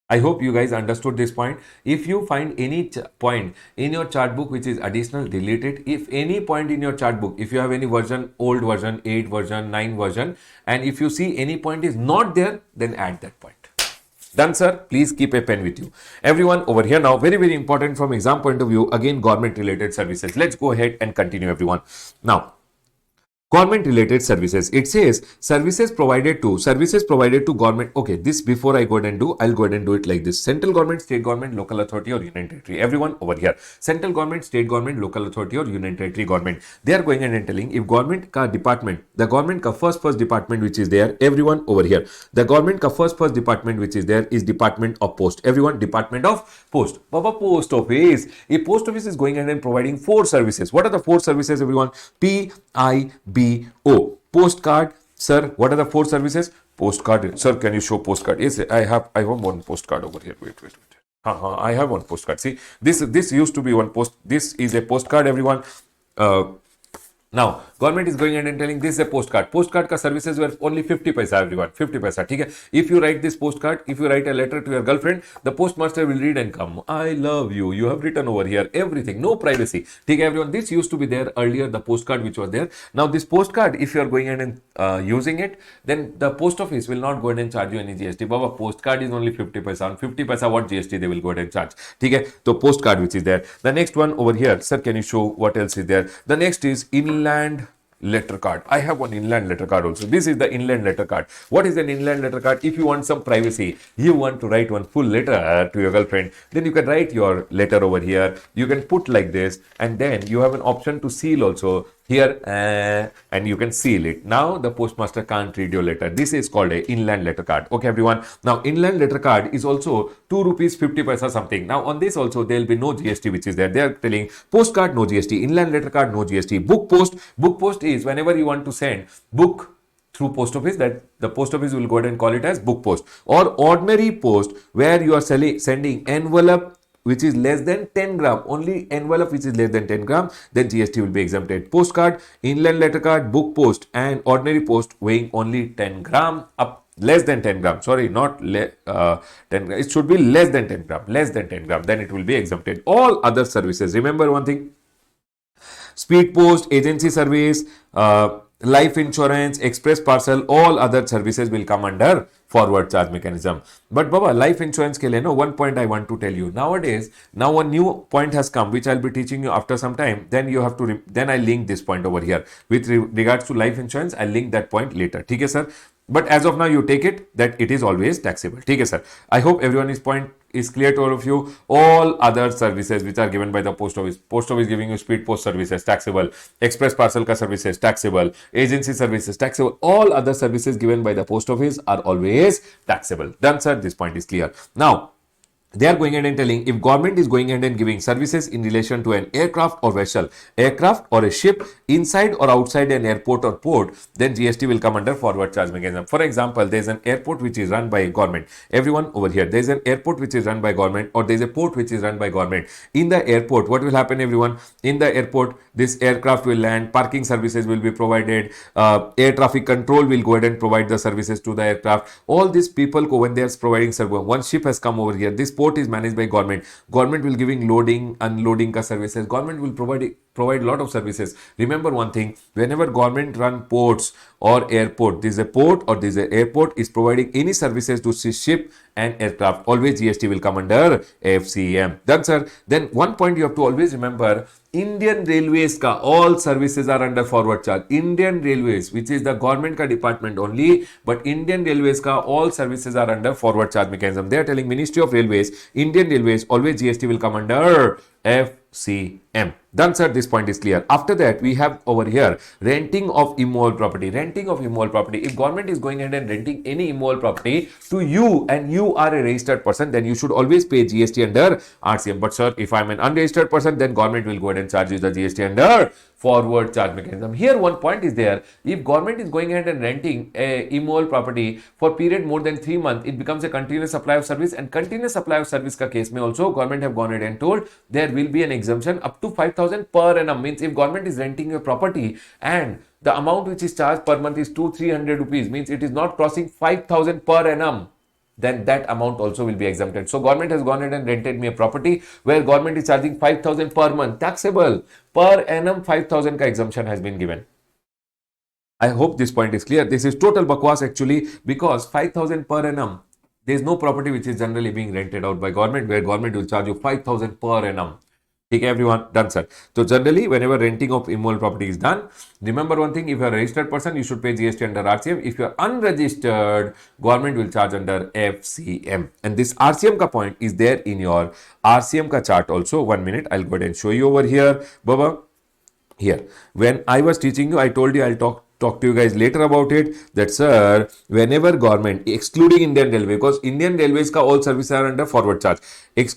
I hope you guys understood this point. If you find any point in your chart book which is additional, delete it. If any point in your chart book, if you have any version, old version, 8 version, 9 version, and if you see any point is not there, then add that point. Done, sir. Please keep a pen with you. Everyone over here now, very, very important from exam point of view, again, government related services. Let's go ahead and continue, everyone. Now, government related services. It says services provided to government. Okay, this before I go ahead and do, I'll go ahead and do it like this. Central government, state government, local authority or union territory. Everyone over here. Central government, state government, local authority or union territory government. They are going ahead and telling if government ka department, the government ka first department which is there, everyone over here. The government ka first department which is there is Department of Post. Everyone, Department of Post. Baba, Post Office. A post office is going ahead and providing 4 services. What are the 4 services, everyone? PIB. Postcard, sir. What are the 4 services? Postcard, sir. Can you show postcard? Yes, I have one postcard over here. Wait. I have one postcard. See, this used to be one post. This is a postcard, everyone. Uh, Now, government is going ahead and telling this is a postcard. Postcard ka services were only 50 paisa, everyone. 50 paisa. ठीक है? If you write this postcard, if you write a letter to your girlfriend, the postmaster will read and come. I love you. You have written over here everything. No privacy. ठीक है, everyone. This used to be there earlier, the postcard which was there. Now, this postcard, if you are going ahead and using it, then the post office will not go ahead and charge you any GST. Baba, postcard is only 50 paisa. On 50 paisa, what GST they will go ahead and charge? ठीक है? So, postcard which is there. The next one over here, sir, can you show what else is there? The next is inland letter card. I have one inland letter card also. This is the inland letter card. What is an inland letter card? If you want some privacy, you want to write one full letter to your girlfriend, then you can write your letter over here. You can put like this, and then you have an option to seal also here, and you can seal it. Now the postmaster can't read your letter. This is called a inland letter card. Okay, everyone. Now inland letter card is also 2 rupees 50 paisa something. Now on this also there will be no GST which is there. They are telling postcard no GST, inland letter card no GST. Book post is whenever you want to send book through post office, that the post office will go ahead and call it as book post, or ordinary post where you are sending envelope which is less than 10 gram, only envelope which is less than 10 gram, then GST will be exempted. Postcard, inland letter card, book post and ordinary post weighing only 10 gram up, less than 10 gram, sorry, not 10 gram, it should be less than 10 gram, less than 10 gram, then it will be exempted. All other services, remember one thing, speed post, agency service, life insurance, express parcel, all other services will come under forward charge mechanism. But Baba, life insurance ke liye, no, one point I want to tell you. Nowadays, now a new point has come, which I'll be teaching you after some time. Then you have to, then I link this point over here. With regards to life insurance, I'll link that point later. ठीक है sir? But as of now, you take it that it is always taxable. ठीक है sir? I hope everyone's point is clear to all of you. All other services which are given by the post office giving you speed post services, taxable. Express parcel ka services, taxable. Agency services, taxable. All other services given by the post office are always taxable. Done, sir? This point is clear. Now, they are going ahead and telling if government is going ahead and giving services in relation to an aircraft or vessel, aircraft or a ship inside or outside an airport or port, then GST will come under forward charge mechanism. For example, there is an airport which is run by government. Everyone over here, there is an airport which is run by government, or there is a port which is run by government. In the airport, what will happen, everyone? In the airport, this aircraft will land, parking services will be provided, air traffic control will go ahead and provide the services to the aircraft. All these people, when they are providing service, one ship has come over here, this port is managed by government. Government will giving loading, unloading ka services. Government will provide lot of services. Remember one thing, whenever government run ports or airport, this is a port or this is an airport is providing any services to ship and aircraft, always GST will come under FCM. Done, sir? Then one point you have to always remember, Indian Railways ka all services are under forward charge. Indian Railways, which is the government ka department only, but Indian Railways ka all services are under forward charge mechanism. They are telling Ministry of Railways, Indian Railways, always GST will come under FCM. Done, sir? This point is clear. After that, we have over here renting of immovable property. Renting of immovable property. If government is going ahead and renting any immovable property to you and you are a registered person, then you should always pay GST under RCM. But sir, if I'm an unregistered person, then government will go ahead and charge you the GST under forward charge mechanism. Here one point is there. If government is going ahead and renting a immovable property for period more than 3 months, it becomes a continuous supply of service, and continuous supply of service ka case mein also government have gone ahead and told there will be an exemption up to 5,000 per annum. Means if government is renting your property and the amount which is charged per month is 200-300 rupees, means it is not crossing 5,000 per annum, then that amount also will be exempted. So government has gone ahead and rented me a property where government is charging 5,000 per month, taxable, per annum 5,000 ka exemption has been given. I hope this point is clear. This is total bakwas actually, because 5,000 per annum, there is no property which is generally being rented out by government where government will charge you 5,000 per annum. Okay, everyone? Done, sir. So generally, whenever renting of immovable property is done, remember one thing, if you are a registered person, you should pay GST under RCM. If you are unregistered, government will charge under FCM. And this RCM ka point is there in your RCM ka chart also. 1 minute, I'll go ahead and show you over here. Baba, here. When I was teaching you, I told you I'll talk to you guys later about it, that sir, whenever government, excluding Indian Railway, because Indian Railways ka all services are under forward charge,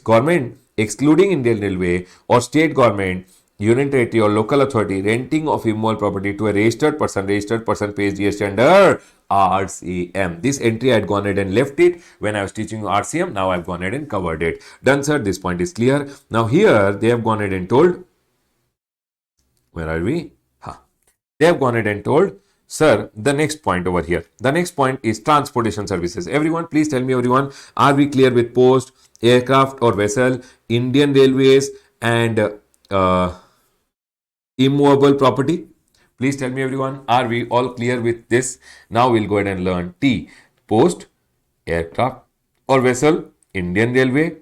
government excluding Indian Railway or state government union territory or local authority renting of immovable property to a registered person pays GST under RCM. This entry I had gone ahead and left it when I was teaching you RCM. Now I've gone ahead and covered it. Done, sir. This point is clear. Now here they have gone ahead and told, where are we? They have gone ahead and told, sir, the next point over here. The next point is transportation services. Everyone, please tell me, everyone, are we clear with post, aircraft or vessel, Indian Railways, and immovable property? Please tell me, everyone, are we all clear with this? Now we'll go ahead and learn T. Post, aircraft or vessel, Indian Railway,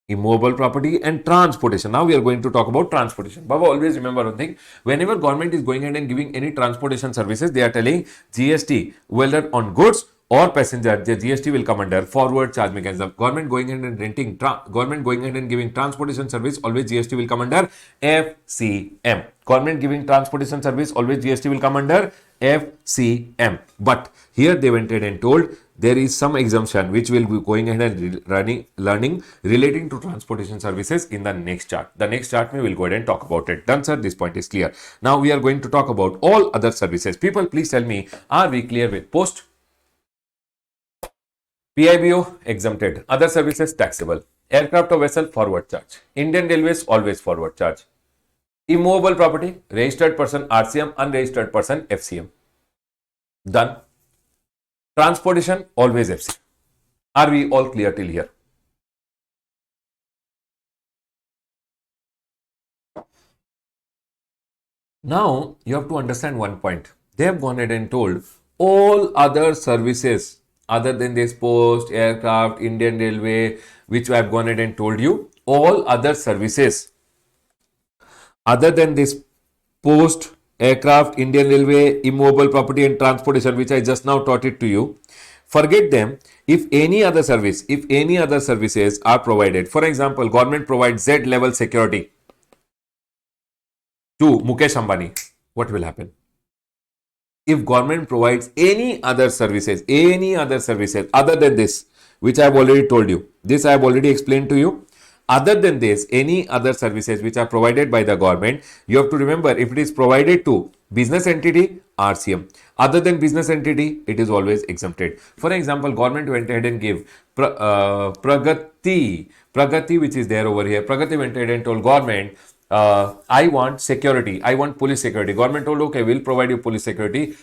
immovable property, and transportation. Now we are going to talk about transportation. Baba, always remember one thing. Whenever government is going ahead and giving any transportation services, they are telling GST, whether on goods or passenger, the GST will come under forward charge mechanism. Government going ahead and government going ahead and giving transportation service, always GST will come under FCM. Government giving transportation service, always GST will come under FCM. But here they went ahead and told there is some exemption which will be going ahead and learning relating to transportation services in the next chart. The next chart we will go ahead and talk about it. Done, sir. This point is clear. Now we are going to talk about all other services. People, please tell me, are we clear with post? PIBO exempted. Other services taxable. Aircraft or vessel forward charge. Indian Railways always forward charge. Immovable property, registered person RCM, unregistered person FCM. Done. Transportation always FC. Are we all clear till here? Now you have to understand one point. They have gone ahead and told all other services other than this post, aircraft, Indian Railway, which I have gone ahead and told you, all other services other than this post, aircraft, Indian Railway, immovable property and transportation, which I just now taught it to you, forget them. If any other services are provided, for example, government provides Z level security to Mukesh Ambani, what will happen? If government provides any other services other than this, which I have already told you, this I have already explained to you, other than this, any other services which are provided by the government, you have to remember, if it is provided to business entity, RCM. Other than business entity, it is always exempted. For example, government went ahead and gave Pragati, which is there over here. Pragati went ahead and told government, I want security, I want police security. Government told, okay, we'll provide you police security.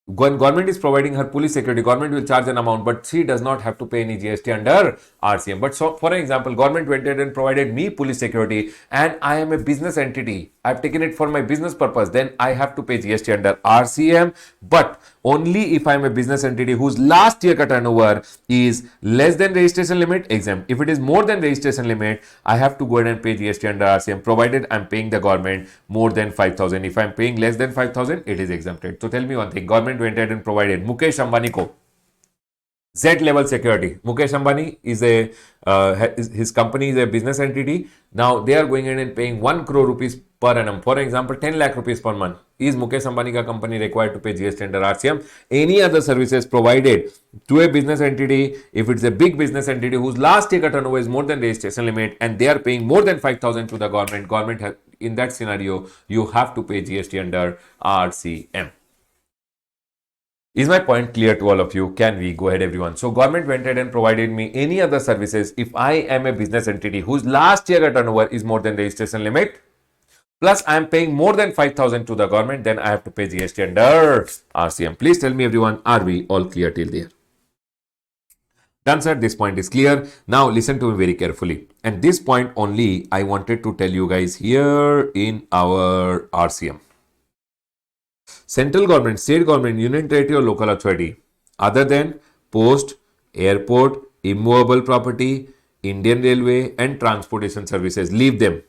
When government is providing her police security, government will charge an amount, but she does not have to pay any GST under RCM. But so, for example, government went ahead and provided me police security, and I am a business entity. I've taken it for my business purpose. Then I have to pay GST under RCM, but only if I am a business entity whose last year ka turnover is less than registration limit, exempt. If it is more than registration limit, I have to go ahead and pay GST under RCM, provided I'm paying the government more than 5,000. If I'm paying less than 5,000, it is exempted. So tell me one thing, government went ahead and provided Mukesh Ambani ko Z level security. Mukesh Ambani is his company is a business entity. Now they are going in and paying 1 crore rupees per annum. For example, 10 lakh rupees per month. Is Mukesh Ambani ka company required to pay GST under RCM? Any other services provided to a business entity, if it's a big business entity whose last year turnover is more than registration limit and they are paying more than 5,000 to the government has, in that scenario, you have to pay GST under RCM. Is my point clear to all of you? Can we go ahead, everyone? So government went ahead and provided me any other services if I am a business entity whose last year turnover is more than registration limit, plus I am paying more than 5,000 to the government, then I have to pay GST under RCM. Please tell me, everyone, are we all clear till there? Done, sir. This point is clear. Now listen to me very carefully. And this point only I wanted to tell you guys here in our RCM. Central government, state government, union territory or local authority, other than post, airport, immovable property, Indian Railway and transportation services, leave them.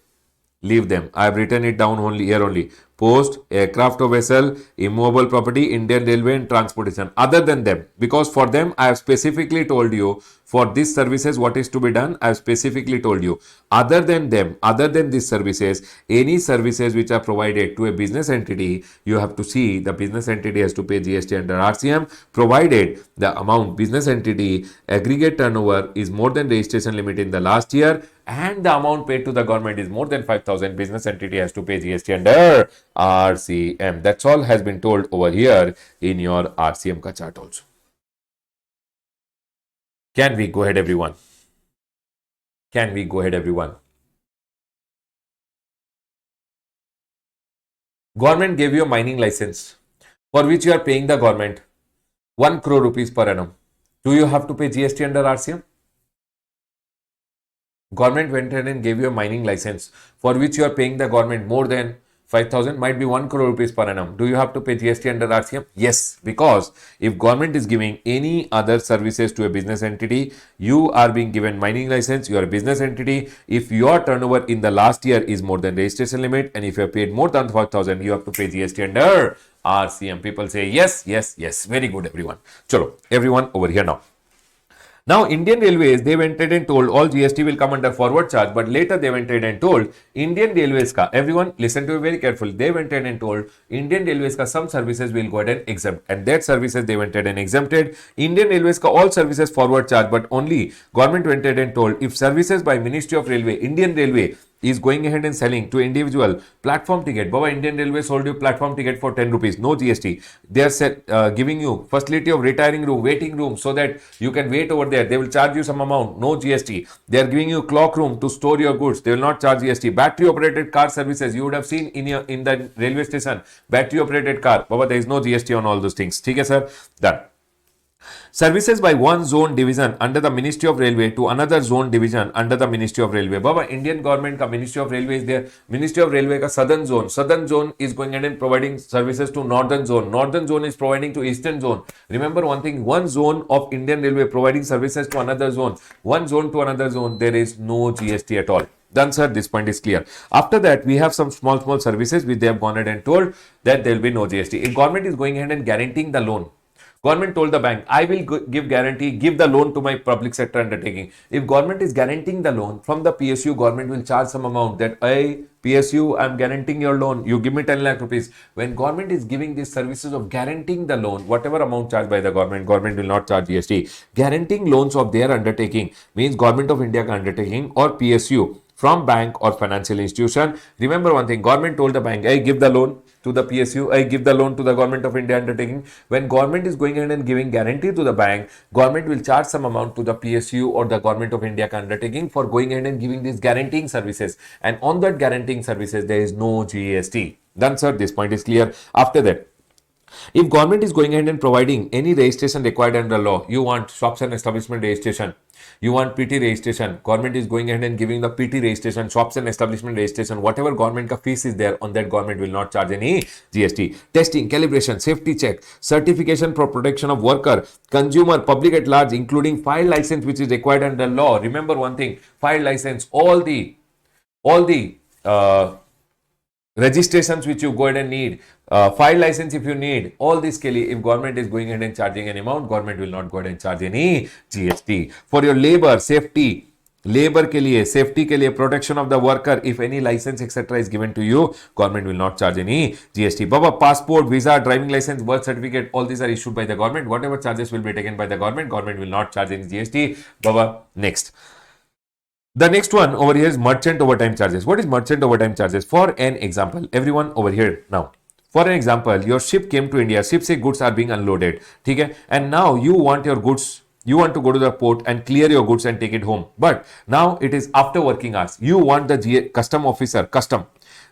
Leave them. I have written it down only here only. Post, aircraft or vessel, immovable property, Indian Railway and transportation. Other than them, because for them I have specifically told you for these services what is to be done. I have specifically told you. Other than them, other than these services, any services which are provided to a business entity, you have to see the business entity has to pay GST under RCM, provided the amount business entity aggregate turnover is more than registration limit in the last year and the amount paid to the government is more than 5,000, business entity has to pay GST under RCM. That's all has been told over here in your RCM ka chart also. Can we go ahead, everyone? Can we go ahead, everyone? Government gave you a mining license for which you are paying the government 1 crore rupees per annum. Do you have to pay GST under RCM? Government went ahead and gave you a mining license for which you are paying the government more than 5,000, might be 1 crore rupees per annum. Do you have to pay GST under RCM? Yes, because if government is giving any other services to a business entity, you are being given mining license, you are a business entity. If your turnover in the last year is more than registration limit and if you have paid more than 5,000, you have to pay GST under RCM. People say yes, yes, yes. Very good, everyone. Chalo, everyone over here now. Now, Indian Railways, they went ahead and told all GST will come under forward charge, but later they went ahead and told Indian Railways ka, everyone listen to me very carefully, they went ahead and told Indian Railways ka some services will go ahead and exempt, and that services they went ahead and exempted. Indian Railways ka all services forward charge, but only government went ahead and told if services by Ministry of Railway, Indian Railway is going ahead and selling to individual platform ticket. Baba, Indian Railway sold you platform ticket for 10 rupees, no GST. They are giving you facility of retiring room, waiting room, so that you can wait over there. They will charge you some amount, no GST. They are giving you clock room to store your goods. They will not charge GST. Battery operated car services, you would have seen in the railway station, battery operated car. Baba, there is no GST on all those things. Okay, sir? Done. Services by one zone division under the Ministry of Railway to another zone division under the Ministry of Railway. Baba, Indian government ka Ministry of Railway is there. Ministry of Railway ka southern zone. Southern zone is going ahead and providing services to northern zone. Northern zone is providing to eastern zone. Remember one thing, one zone of Indian Railway providing services to another zone. One zone to another zone, there is no GST at all. Done, sir. This point is clear. After that, we have some small services which they have gone ahead and told that there will be no GST. If government is going ahead and guaranteeing the loan, government told the bank, I will give guarantee, give the loan to my public sector undertaking. If government is guaranteeing the loan from the PSU, government will charge some amount that, I PSU, I'm guaranteeing your loan. You give me 10 lakh rupees. When government is giving these services of guaranteeing the loan, whatever amount charged by the government, government will not charge GST. Guaranteeing loans of their undertaking means Government of India undertaking or PSU from bank or financial institution. Remember one thing, government told the bank, I give the loan to the PSU, I give the loan to the Government of India undertaking. When government is going ahead and giving guarantee to the bank, government will charge some amount to the PSU or the Government of India undertaking for going ahead and giving these guaranteeing services. And on that guaranteeing services, there is no GST. Done, sir. This point is clear. After that, if government is going ahead and providing any registration required under law, you want shops and establishment registration, you want PT registration, government is going ahead and giving the PT registration, shops and establishment registration, whatever government ka fees is there, on that government will not charge any GST. Testing, calibration, safety check, certification for protection of worker, consumer, public at large, including file license which is required under law. Remember one thing, file license, all the registrations which you go ahead and need, file license if you need, all this kelly, if government is going ahead and charging an amount, government will not go ahead and charge any GST. For your labor, safety, labor ke liye, safety ke liye, protection of the worker, if any license etc is given to you, government will not charge any GST. Baba, passport, visa, driving license, birth certificate, all these are issued by the government. Whatever charges will be taken by the government, government will not charge any GST. Baba, next. The next one over here is merchant overtime charges. What is merchant overtime charges? For an example, everyone over here now. For an example, your ship came to India, ship say goods are being unloaded, okay? And now you want your goods, you want to go to the port and clear your goods and take it home. But now it is after working hours. You want the custom officer, custom.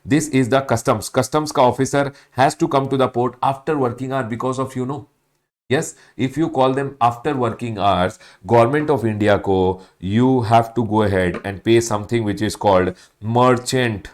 This is the customs. Customs ka officer has to come to the port after working hour because of, yes, if you call them after working hours, Government of India ko, you have to go ahead and pay something which is called merchant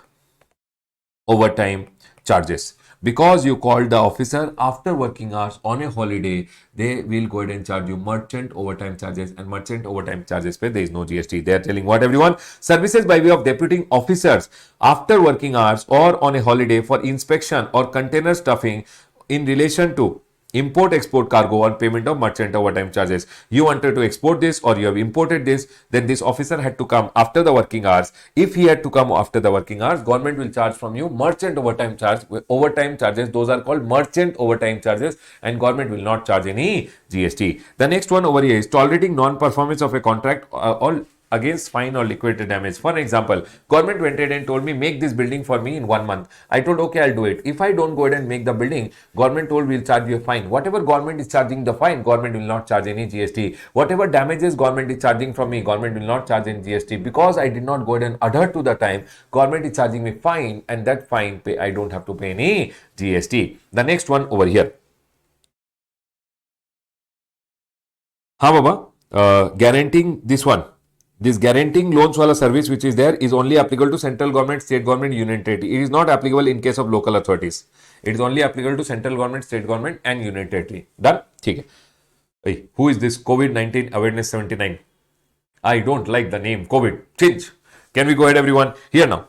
overtime charges. Because you called the officer after working hours on a holiday, they will go ahead and charge you merchant overtime charges, and merchant overtime charges pay, there is no GST. They are telling what, everyone? Services by way of deputing officers after working hours or on a holiday for inspection or container stuffing in relation to import export cargo on payment of merchant overtime charges. You wanted to export this or you have imported this, then this officer had to come after the working hours. If he had to come after the working hours, government will charge from you merchant overtime charge, overtime charges. Those are called merchant overtime charges, and government will not charge any GST. The next one over here is tolerating non-performance of a contract or against fine or liquidated damage. For example, government went ahead and told me make this building for me in 1 month. I told okay, I'll do it. If I don't go ahead and make the building, government told we'll charge you a fine. Whatever government is charging the fine, government will not charge any GST. Whatever damages government is charging from me, government will not charge any GST. Because I did not go ahead and adhere to the time, government is charging me fine, and that fine I don't have to pay any GST. The next one over here. हाँ बाबा, guaranteeing this one, this guaranteeing loans wala service which is there is only applicable to central government, state government, union territory. It is not applicable in case of local authorities. It is only applicable to central government, state government and union territory. Done? ठीक है. Who is this COVID-19 awareness 79? I don't like the name COVID. Change. Can we go ahead, everyone? Here now.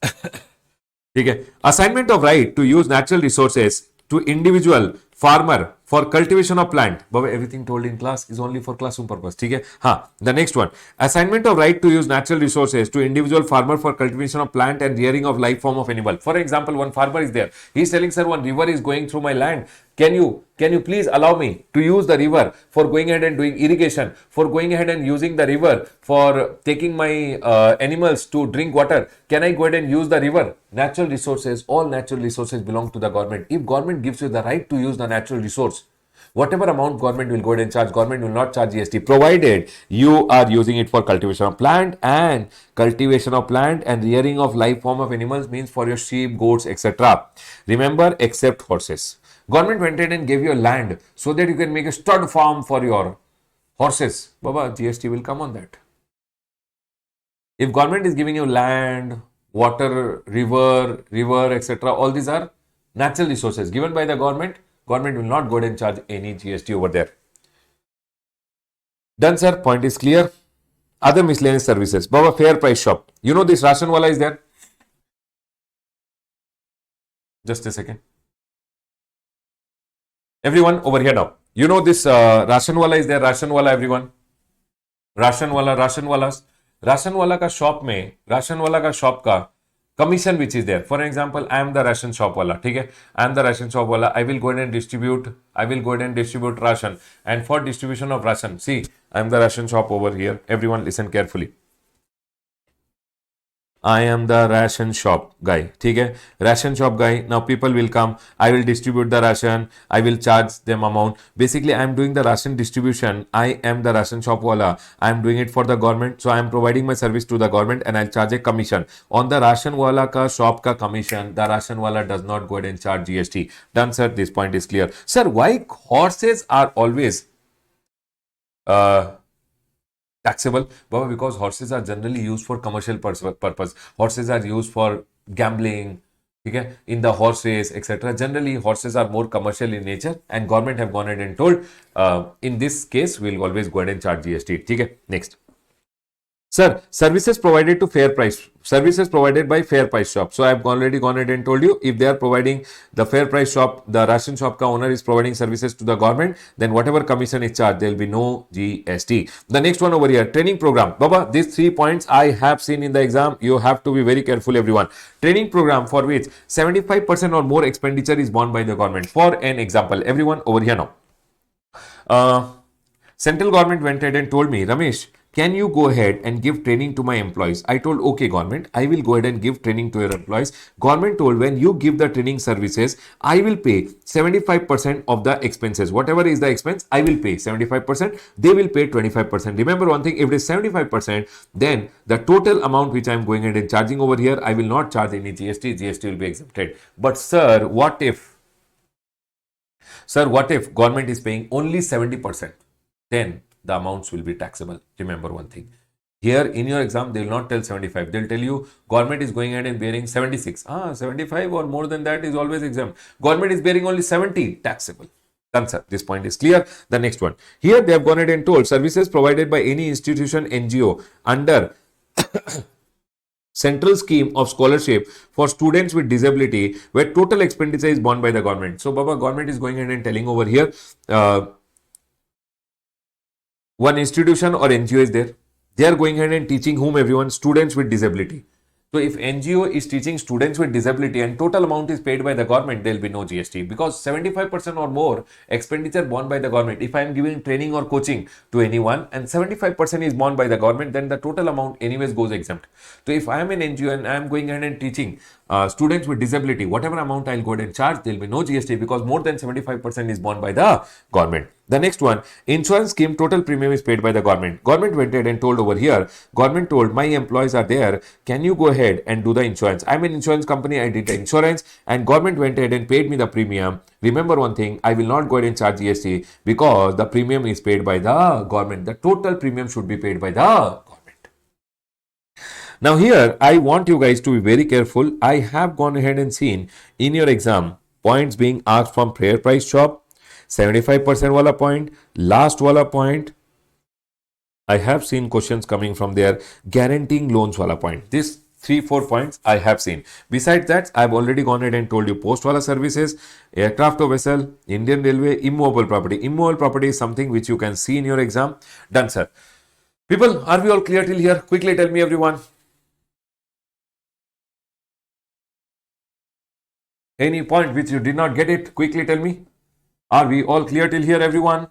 ठीक है. Assignment of right to use natural resources to individual farmer for cultivation of plant. Baba, everything told in class is only for classroom purpose. ठीक है. हाँ. The next one. Assignment of right to use natural resources to individual farmer for cultivation of plant and rearing of life form of animal. For example, one farmer is there. He is telling, sir, one river is going through my land. Can you please allow me to use the river for going ahead and doing irrigation, for going ahead and using the river for taking my animals to drink water? Can I go ahead and use the river? Natural resources, all natural resources belong to the government. If government gives you the right to use the natural resource, whatever amount government will go ahead and charge, government will not charge GST, provided you are using it for cultivation of plant, and cultivation of plant and rearing of life form of animals means for your sheep, goats, etc. Remember, except horses. Government went ahead and gave you a land so that you can make a stud farm for your horses. Baba, GST will come on that. If government is giving you land, water, river, etc., all these are natural resources given by the government. Government will not go ahead and charge any GST over there. Done, sir. Point is clear. Other miscellaneous services. Baba, fair price shop. You know this ration wala is there? Just a second. Everyone over here now. You know this ration wala is there? Ration wala, everyone. Ration wala का shop में, ration wala का shop का commission which is there. For example, I am the ration shop wala. ठीक है? I am the ration shop wala. I will go ahead and distribute ration. And for distribution of ration, see, I am the ration shop over here. Everyone listen carefully. I am the ration shop guy. ठीक है? Ration shop guy. Now people will come. I will distribute the ration. I will charge them amount. Basically, I am doing the ration distribution. I am the ration shop wala. I am doing it for the government. So I am providing my service to the government and I'll charge a commission. On the ration wala ka shop ka commission, the ration wala does not go ahead and charge GST. Done, sir. This point is clear. Sir, why horses are always taxable? Baba, because horses are generally used for commercial purpose. Horses are used for gambling, okay, in the horse race, etc. Generally, horses are more commercial in nature, and government have gone ahead and told, in this case, we'll always go ahead and charge GST. Okay, next. Sir, services provided to fair price, services provided by fair price shop. So I have already gone ahead and told you, if they are providing the fair price shop, the ration shop ka owner is providing services to the government, then whatever commission is charged, there will be no GST. The next one over here, training program. Baba, these 3 points I have seen in the exam. You have to be very careful, everyone. Training program for which 75% or more expenditure is borne by the government. For an example, everyone over here now. Central government went ahead and told me, Ramesh, can you go ahead and give training to my employees? I told, okay, government, I will go ahead and give training to your employees. Government told, when you give the training services, I will pay 75% of the expenses. Whatever is the expense, I will pay 75%. They will pay 25%. Remember one thing, if it is 75%, then the total amount which I am going ahead and charging over here, I will not charge any GST. GST will be exempted. But sir, what if government is paying only 70%? Then the amounts will be taxable. Remember one thing. Here in your exam, they will not tell 75. They'll tell you government is going ahead and bearing 76. 75 or more than that is always exempt. Government is bearing only 70, taxable. Done, sir. This point is clear. The next one. Here they have gone ahead and told services provided by any institution, NGO under central scheme of scholarship for students with disability where total expenditure is borne by the government. So, Baba, government is going ahead and telling over here, one institution or NGO is there. They are going ahead and teaching whom? Everyone, students with disability. So if NGO is teaching students with disability and total amount is paid by the government, there will be no GST because 75% or more expenditure borne by the government. If I am giving training or coaching to anyone and 75% is borne by the government, then the total amount anyways goes exempt. So if I am an NGO and I am going ahead and teaching students with disability, whatever amount I'll go ahead and charge, there will be no GST because more than 75% is borne by the government. The next one, insurance scheme, total premium is paid by the government. Government went ahead and told over here, government told my employees are there, can you go ahead and do the insurance? I'm an insurance company, I did the insurance and government went ahead and paid me the premium. Remember one thing, I will not go ahead and charge GST because the premium is paid by the government. The total premium should be paid by the government. Now here, I want you guys to be very careful. I have gone ahead and seen in your exam points being asked from fair price shop, 75% wala point, last wala point. I have seen questions coming from there, guaranteeing loans wala point. This 3-4 points I have seen. Besides that, I've already gone ahead and told you post wala services, aircraft or vessel, Indian Railway, immovable property. Immovable property is something which you can see in your exam. Done, sir. People, are we all clear till here? Quickly tell me, everyone. Any point which you did not get it, quickly tell me. Are we all clear till here, everyone?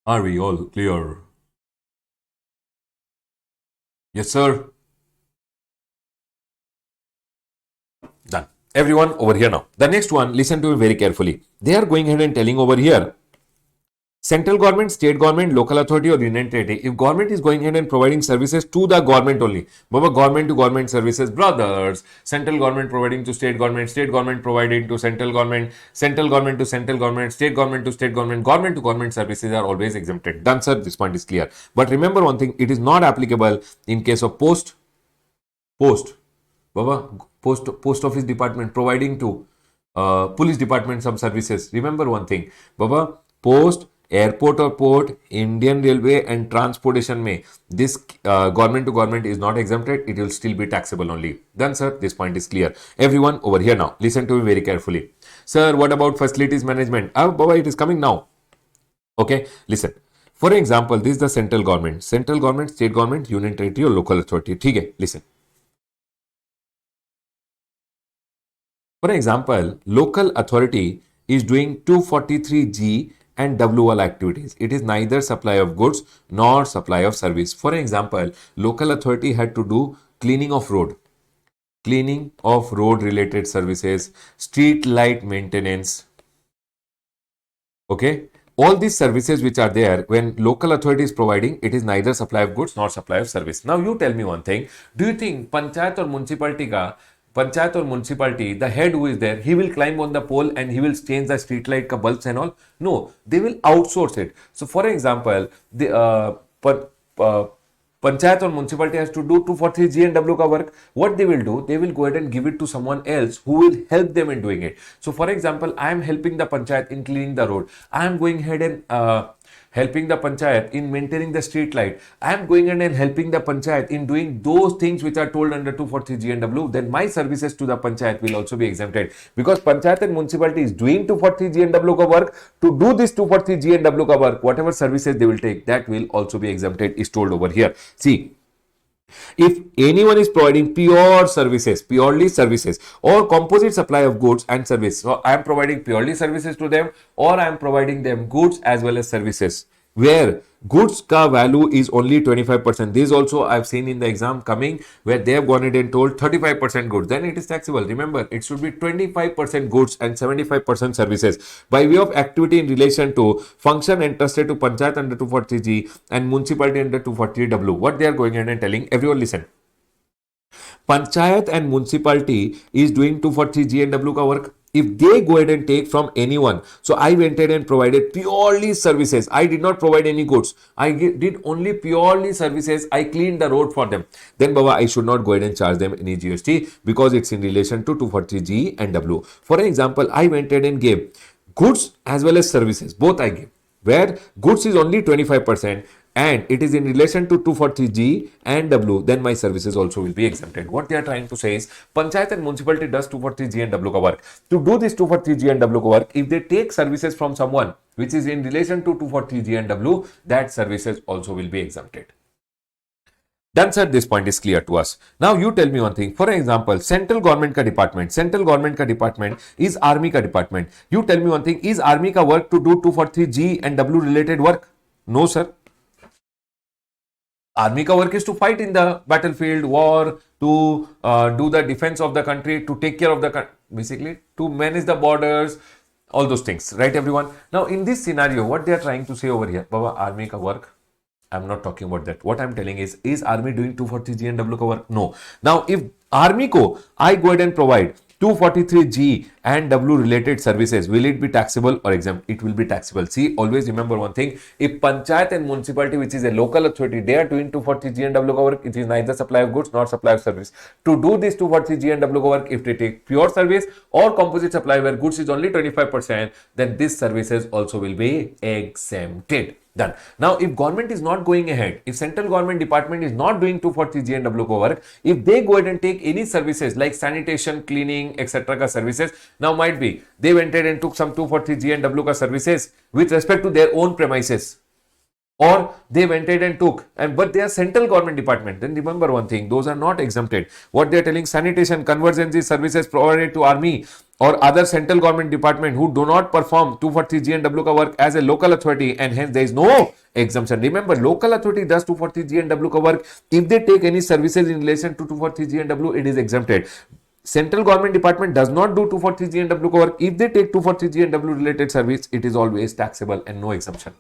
Are we all clear? Yes, sir. Done. Everyone over here now. The next one, listen to me very carefully. They are going ahead and telling over here, central government, state government, local authority or union territory. If government is going ahead and providing services to the government only, Baba, government to government services, brothers, central government providing to state government providing to central government to central government, state government to government services are always exempted. Done, sir. This point is clear. But remember one thing, it is not applicable in case of post, Baba, post office department providing to police department some services. Remember one thing, Baba, post, airport or port, Indian Railway and transportation may this government to government is not exempted. It will still be taxable only. Done, sir. This point is clear. Everyone over here now, listen to me very carefully. Sir, what about facilities management? Baba, it is coming now. Okay, listen. For example, this is the central government, state government, union territory or local authority. Okay, listen. For example, local authority is doing 243G and WL activities. It is neither supply of goods nor supply of service. For example, local authority had to do cleaning of road related services, street light maintenance. Okay. All these services which are there, when local authority is providing, it is neither supply of goods nor supply of service. Now you tell me one thing. Do you think panchayat or municipality, the head who is there, he will climb on the pole and he will change the street light bulbs and all? No, they will outsource it. So for example, the panchayat or municipality has to do 243G and W ka work. What they will do, they will go ahead and give it to someone else who will help them in doing it. So for example, I am helping the panchayat in cleaning the road. I am going ahead and helping the panchayat in maintaining the street light. I am going ahead and helping the panchayat in doing those things which are told under 243G and W. Then my services to the panchayat will also be exempted because panchayat and municipality is doing 243G and W ka work. To do this 243G and W ka work, whatever services they will take, that will also be exempted, is told over here. See, if anyone is providing purely services or composite supply of goods and service, so I am providing purely services to them or I am providing them goods as well as services, where goods ka value is only 25%. This also I have seen in the exam coming where they have gone ahead and told 35% goods, then it is taxable. Remember, it should be 25% goods and 75% services by way of activity in relation to function entrusted to panchayat under 240G and municipality under 240W. What they are going ahead and telling, everyone listen. Panchayat and municipality is doing 243G and W ka work. If they go ahead and take from anyone, so I went ahead and provided purely services. I did not provide any goods. I did only purely services. I cleaned the road for them. Then, Baba, I should not go ahead and charge them any GST because it's in relation to 243G and W. For example, I went ahead and gave goods as well as services. Both I gave. Where goods is only 25% and it is in relation to 243G and W, then my services also will be exempted. What they are trying to say is, Panchayat and municipality does 243G and W ka work. To do this 243G and W ka work, if they take services from someone which is in relation to 243G and W, that services also will be exempted. Done, sir. This point is clear to us. Now you tell me one thing. For example, central government ka department is army ka department. You tell me one thing. Is army ka work to do 243G and W related work? No, sir. Army ka work is to fight in the battlefield, war, to do the defense of the country, to take care of the country, basically to manage the borders, all those things, right, everyone? Now, in this scenario, what they are trying to say over here, Baba, army ka work, I'm not talking about that. What I'm telling is army doing 243G and W ka work? No. Now, if army ko, I go ahead and provide 243G and W related services, will it be taxable or exempt? It will be taxable. See, always remember one thing. If Panchayat and municipality, which is a local authority, they are doing 243G and W work, it is neither supply of goods nor supply of service. To do this 243G and W work, if they take pure service or composite supply where goods is only 25%, then these services also will be exempted. Done. Now, if government is not going ahead, if central government department is not doing 243G and W work, if they go ahead and take any services like sanitation, cleaning, etc. ka services, now might be they went ahead and took some 243G and W ka services with respect to their own premises, or they went ahead and took, but they are central government department, then remember one thing, those are not exempted. What they are telling, sanitation, convergency services provided to army or other central government department who do not perform 243G and W ka work as a local authority, and hence there is no exemption. Remember, local authority does 243G and W ka work. If they take any services in relation to 243G and W, it is exempted. Central government department does not do 243G and W ka work. If they take 243G and W related service, it is always taxable and no exemption.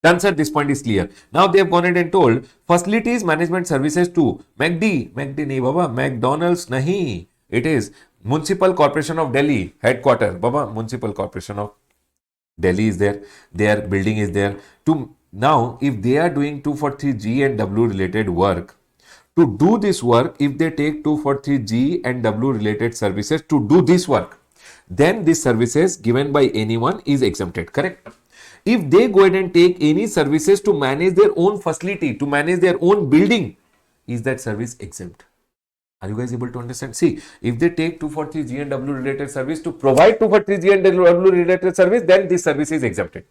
Done, sir. This point is clear. Now they have gone ahead and told facilities management services to McD nahi baba, McDonald's nahi. It is Municipal Corporation of Delhi headquarter. Baba, Municipal Corporation of Delhi is there. Their building is there. To now, if they are doing 243G and W related work, to do this work, if they take 243G and W related services to do this work, then these services given by anyone is exempted. Correct? If they go ahead and take any services to manage their own facility, to manage their own building, is that service exempt? Are you guys able to understand? See, if they take 243G and W related service to provide 243G and W related service, then this service is exempted.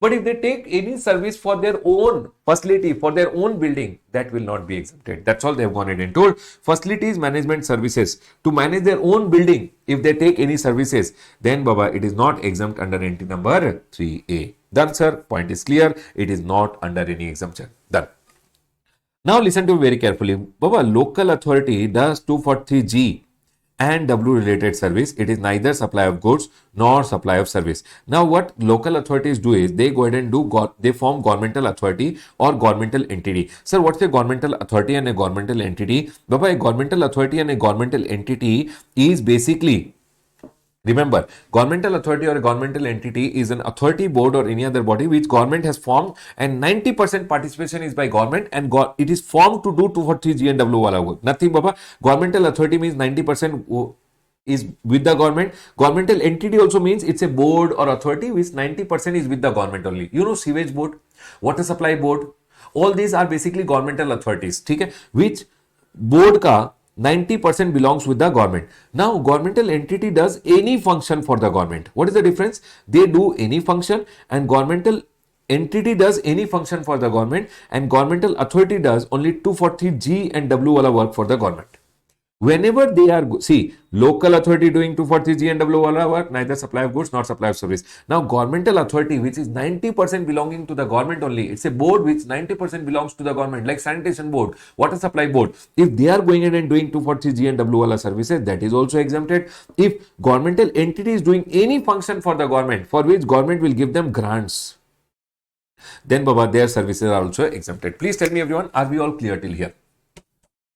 But if they take any service for their own facility, for their own building, that will not be exempted. That's all they have gone ahead and told. Facilities management services to manage their own building, if they take any services, then Baba, it is not exempt under entry number 3A. Done, sir. Point is clear. It is not under any exemption. Done. Now listen to me very carefully. Baba, local authority does 243G and W related service. It is neither supply of goods nor supply of service. Now what local authorities do is they go ahead and they form governmental authority or governmental entity. Sir, what's a governmental authority and a governmental entity? Baba, a governmental authority and a governmental entity is basically, remember, governmental authority or a governmental entity is an authority, board or any other body which government has formed, and 90% participation is by government, and it is formed to do 243G and W wala work. Nothing, Baba. Governmental authority means 90% is with the government. Governmental entity also means it's a board or authority which 90% is with the government only. You know, sewage board, water supply board, all these are basically governmental authorities, okay, which board ka 90% belongs with the government. Now, governmental entity does any function for the government. What is the difference? They do any function, and governmental entity does any function for the government, and governmental authority does only 243G and W wala work for the government. Whenever they are, see, local authority doing 243G and W wala work, neither supply of goods nor supply of service. Now, governmental authority, which is 90% belonging to the government only, it's a board which 90% belongs to the government, like sanitation board, water supply board. If they are going in and doing 243G and W wala services, that is also exempted. If governmental entity is doing any function for the government, for which government will give them grants, then Baba, their services are also exempted. Please tell me, everyone, are we all clear till here?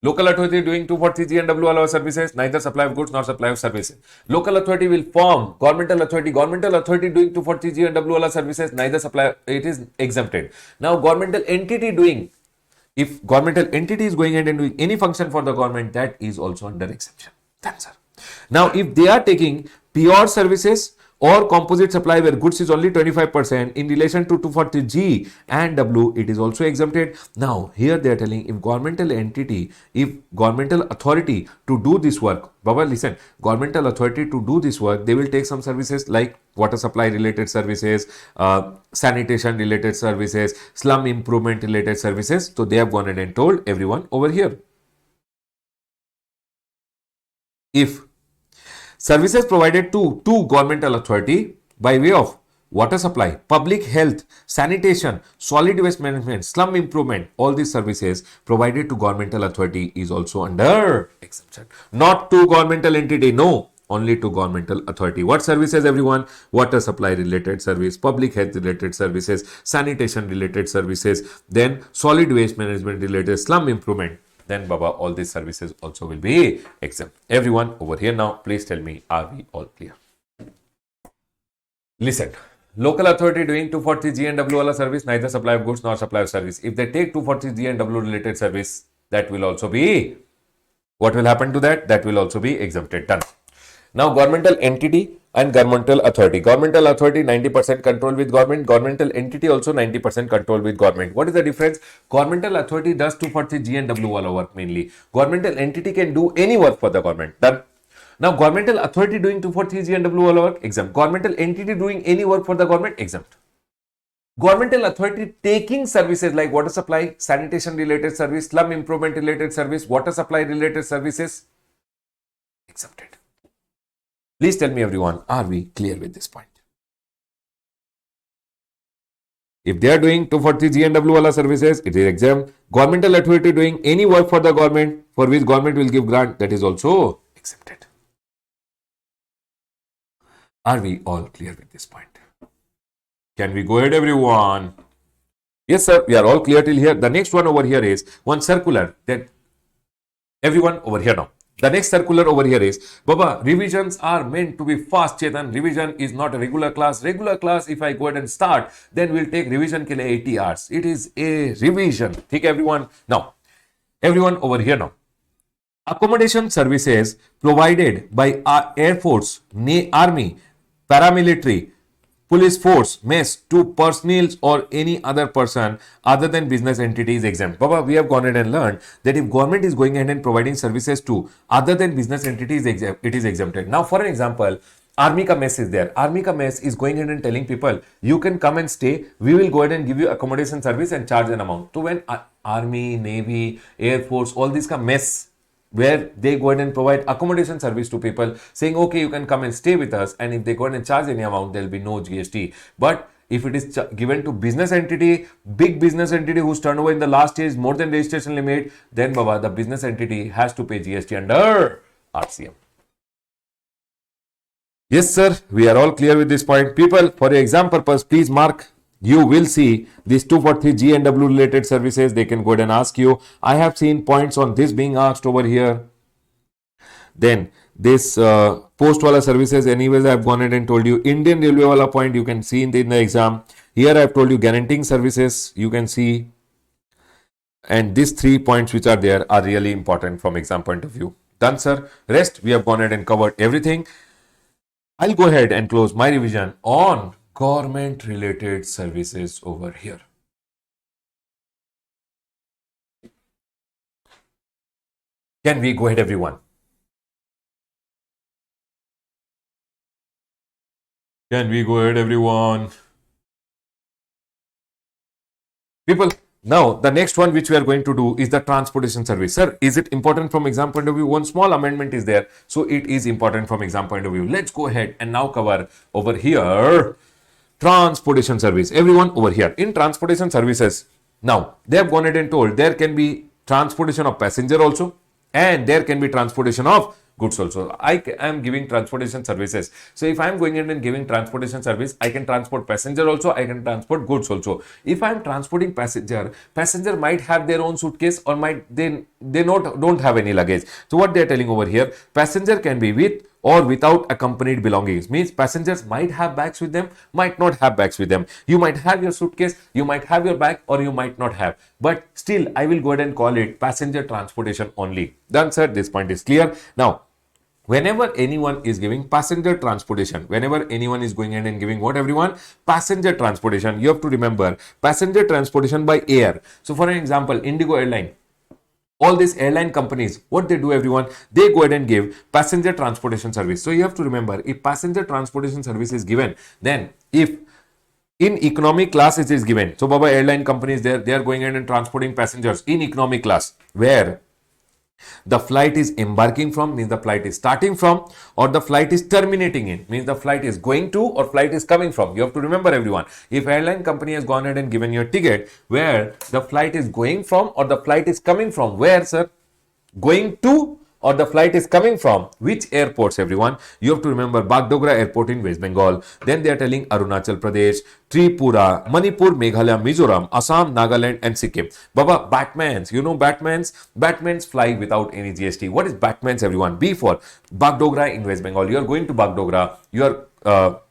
Local authority doing 243G and W allow services, neither supply of goods nor supply of services. Local authority will form governmental authority doing 243G and W allow services, neither supply, it is exempted. Now, governmental entity doing, if governmental entity is going ahead and doing any function for the government, that is also under exemption. That's it. Now, if they are taking pure services or composite supply where goods is only 25% in relation to 240G and W, it is also exempted. Now here they are telling if governmental entity, if governmental authority to do this work, Baba listen, governmental authority to do this work, they will take some services like water supply related services, sanitation related services, slum improvement related services. So they have gone ahead and told everyone over here, if services provided to governmental authority by way of water supply, public health, sanitation, solid waste management, slum improvement, all these services provided to governmental authority is also under exemption. Not to governmental entity, no, only to governmental authority. What services, everyone? Water supply related service, public health related services, sanitation related services, then solid waste management related, slum improvement. Then Baba, all these services also will be exempt. Everyone over here now, please tell me, are we all clear? Listen, local authority doing 240G and W wala service, neither supply of goods nor supply of service. If they take 240G and W related service, that will also be, what will happen to that? That will also be exempted. Done. Now, governmental entity and governmental authority. Governmental authority 90% control with government. Governmental entity also 90% control with government. What is the difference? Governmental authority does 240G and W wala work mainly. Governmental entity can do any work for the government. Done. Now, governmental authority doing 240G and W wala work, exempt. Governmental entity doing any work for the government, exempt. Governmental authority taking services like water supply, sanitation related service, slum improvement related service, water supply related services, exempted. Please tell me, everyone, are we clear with this point? If they are doing 240G and W wala services, it is exempt. Governmental authority doing any work for the government for which government will give grant, that is also exempted. Are we all clear with this point? Can we go ahead, everyone? Yes, sir. We are all clear till here. The next one over here is one circular that everyone over here now. The next circular over here is, Baba, revisions are meant to be fast, Chetan. Revision is not a regular class. Regular class, if I go ahead and start, then we'll take revision ke liye 80 hours. It is a revision. Take everyone. Now, everyone over here now. Accommodation services provided by our Air Force, Army, paramilitary, police force, mess to personnel or any other person other than business entity is exempt. Baba, we have gone ahead and learned that if government is going ahead and providing services to other than business entities, it is exempted. Now, for an example, Army ka mess is there. Army ka mess is going ahead and telling people, you can come and stay. We will go ahead and give you accommodation service and charge an amount. So when Army, Navy, Air Force, all these ka mess, where they go ahead and provide accommodation service to people saying, okay, you can come and stay with us. And if they go ahead and charge any amount, there will be no GST. But if it is given to business entity, big business entity whose turnover in the last year is more than registration limit, then Baba, the business entity has to pay GST under RCM. Yes, sir. We are all clear with this point. People, for your exam purpose, please mark. You will see these 240G and W related services. They can go ahead and ask you. I have seen points on this being asked over here. Then this post wala services, anyways, I have gone ahead and told you. Indian Railway wala point you can see in the exam. Here I have told you guaranteeing services. You can see. And these 3 points which are there are really important from exam point of view. Done, sir. Rest, we have gone ahead and covered everything. I'll go ahead and close my revision on government related services over here. Can we go ahead, everyone? Can we go ahead, everyone? People, now the next one which we are going to do is the transportation service. Sir, is it important from exam point of view? One small amendment is there. So it is important from exam point of view. Let's go ahead and now cover over here transportation service. Everyone over here in transportation services. Now they have gone ahead and told there can be transportation of passenger also and there can be transportation of goods also. I am giving transportation services. So if I am going in and giving transportation service, I can transport passenger also, I can transport goods also. If I am transporting passenger, passenger might have their own suitcase or might they don't have any luggage. So what they are telling over here, passenger can be with or without accompanied belongings. Means passengers might have bags with them, might not have bags with them. You might have your suitcase, you might have your bag, or you might not have. But still, I will go ahead and call it passenger transportation only. Done, sir. This point is clear. Now, whenever anyone is giving passenger transportation, whenever anyone is going ahead and giving what everyone? Passenger transportation. You have to remember passenger transportation by air. So for an example, Indigo Airline, all these airline companies, what they do everyone, they go ahead and give passenger transportation service. So you have to remember, if passenger transportation service is given, then if in economic class it is given, so Baba, airline companies, they are going ahead and transporting passengers in economic class, where the flight is embarking from means the flight is starting from, or the flight is terminating in means the flight is going to or flight is coming from. You have to remember everyone, if airline company has gone ahead and given you a ticket where the flight is going from or the flight is coming from, where sir? Going to or the flight is coming from which airports everyone? You have to remember Bagdogra airport in West Bengal, then they are telling Arunachal Pradesh, Tripura, Manipur, Meghalaya, Mizoram, Assam, Nagaland and Sikkim. Baba, Batmans, you know Batmans fly without any GST. What is Batmans everyone? B for Bagdogra in West Bengal. You are going to Bagdogra, you are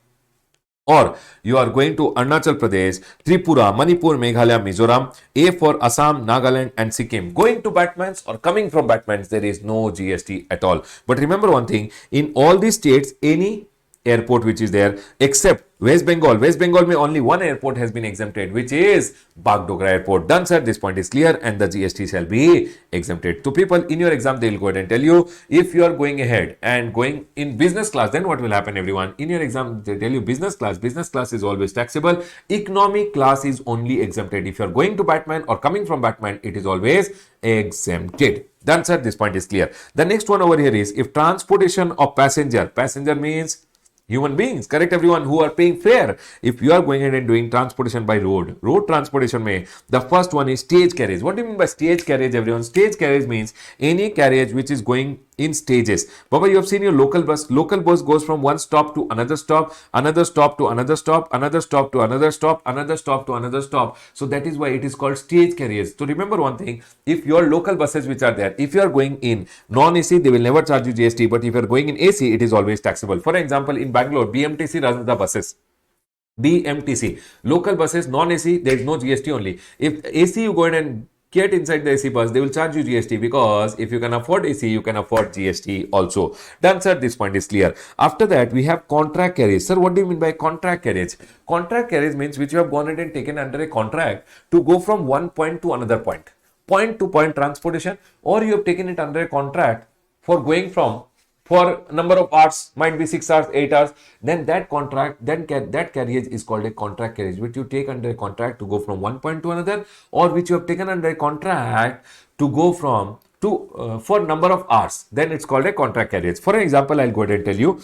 or you are going to Arunachal Pradesh, Tripura, Manipur, Meghalaya, Mizoram. A for Assam, Nagaland and Sikkim. Going to Batmans or coming from Batmans, there is no GST at all. But remember one thing, in all these states, any airport which is there except West Bengal. West Bengal may only one airport has been exempted, which is Bagdogra airport. Done sir, this point is clear and the GST shall be exempted. So people in your exam, they will go ahead and tell you, if you are going ahead and going in business class, then what will happen everyone? In your exam, they tell you business class is always taxable. Economic class is only exempted. If you are going to Batman or coming from Batman, it is always exempted. Done sir, this point is clear. The next one over here is, if transportation of passenger means human beings, correct everyone, who are paying fare. If you are going ahead and doing transportation by road transportation may, the first one is stage carriage. What do you mean by stage carriage everyone? Stage carriage means any carriage which is going in stages. Baba, you have seen your local bus goes from one stop to another stop, another stop to another stop, another stop to another stop, another stop to another stop. So that is why it is called stage carriage. So remember one thing, if your local buses which are there, if you are going in non-AC, they will never charge you GST, but if you are going in AC, it is always taxable. For example, in Bangalore, BMTC runs the buses. BMTC local buses, non-AC, there is no GST only. If AC, you go ahead and get inside the AC bus, they will charge you GST, because if you can afford AC, you can afford GST also. Done sir, this point is clear. After that, we have contract carriage. Sir, what do you mean by contract carriage? Contract carriage means which you have gone ahead and taken under a contract to go from one point to another point. Point to point transportation, or you have taken it under a contract for going from, for number of hours, might be 6 hours, 8 hours, then that contract, that carriage is called a contract carriage, which you take under a contract to go from one point to another, or which you have taken under a contract to go from to for number of hours, then it's called a contract carriage. For example, I'll go ahead and tell you,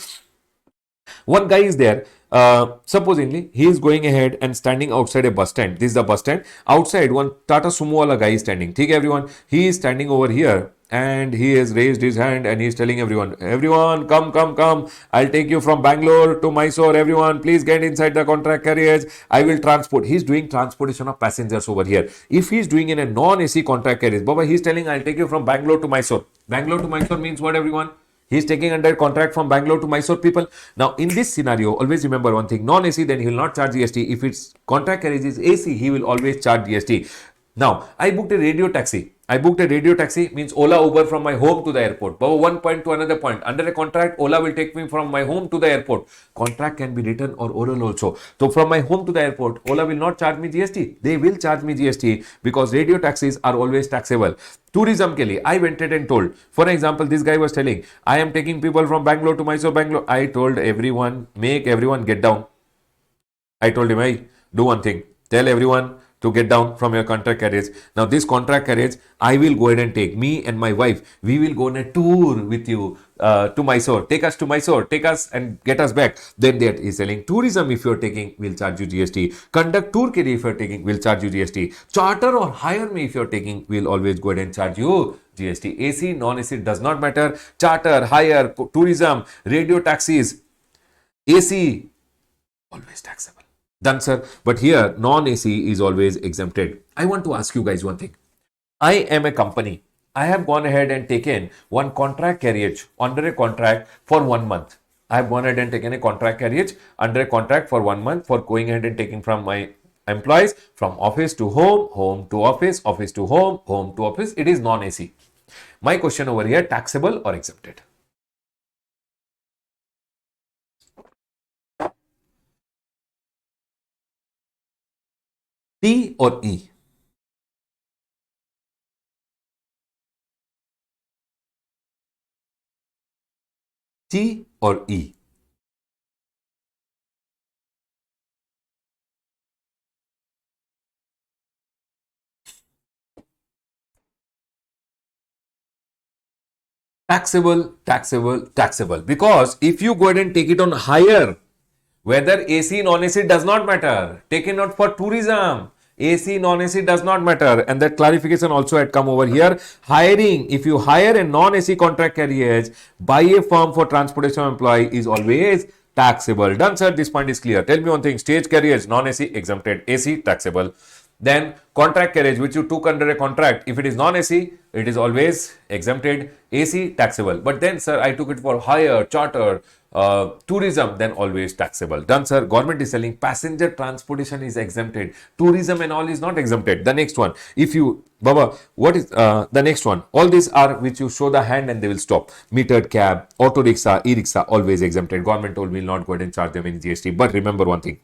one guy is there, supposedly he is going ahead and standing outside a bus stand. This is the bus stand. Outside, one Tata Sumo wala guy is standing. Okay, everyone, he is standing over here and he has raised his hand and he is telling everyone, come, I'll take you from Bangalore to Mysore. Everyone, please get inside the contract carriage, I will transport. He's doing transportation of passengers over here. If he's doing in a non-AC contract carriage, Baba, he's telling, I'll take you from Bangalore to Mysore. Bangalore to Mysore means what everyone? He's taking under contract from Bangalore to Mysore, people. Now, in this scenario, always remember one thing, non-AC, then he will not charge GST. If it's contract carriage is AC, he will always charge GST. Now, I booked a radio taxi. Means Ola Uber from my home to the airport. But one point to another point. Under a contract, Ola will take me from my home to the airport. Contract can be written or oral also. So from my home to the airport, Ola will not charge me GST. They will charge me GST because radio taxis are always taxable. Tourism ke liye, I went ahead and told. For example, this guy was telling, I am taking people from Bangalore to Mysore, Bangalore. I told everyone, make everyone get down. I told him, hey, do one thing. Tell everyone to get down from your contract carriage. Now, this contract carriage, I will go ahead and take. Me and my wife, we will go on a tour with you to Mysore. Take us to Mysore. Take us and get us back. Then that is selling. Tourism, if you are taking, will charge you GST. Conduct tour ke liye, if you are taking, will charge you GST. Charter or hire me, if you are taking, will always go ahead and charge you GST. AC, non-AC, does not matter. Charter, hire, tourism, radio taxis, AC, always taxable. Done, sir. But here, non-AC is always exempted. I want to ask you guys one thing. I am a company. I have gone ahead and taken one contract carriage under a contract for 1 month. I have gone ahead and taken a contract carriage under a contract for 1 month for going ahead and taking from my employees from office to home, home to office, office to home, home to office. It is non-AC. My question over here, taxable or exempted? T or E? T or E? Taxable, taxable, taxable. Because if you go ahead and take it on higher, whether AC, non-AC does not matter. Take it out for tourism. AC, non-AC does not matter. And that clarification also had come over here. Hiring, if you hire a non-AC contract carriage by a firm for transportation employee is always taxable. Done, sir. This point is clear. Tell me one thing. Stage carriage, non-AC exempted. AC, taxable. Then contract carriage, which you took under a contract, if it is non-AC, it is always exempted. AC, taxable. But then, sir, I took it for hire, charter, tourism, then always taxable. Done, sir. Government is selling passenger transportation is exempted. Tourism and all is not exempted. The next one, if you, Baba, what is the next one? All these are which you show the hand and they will stop. Metered cab, auto rickshaw, e-rickshaw, always exempted. Government told me will not go ahead and charge them in GST. But remember one thing.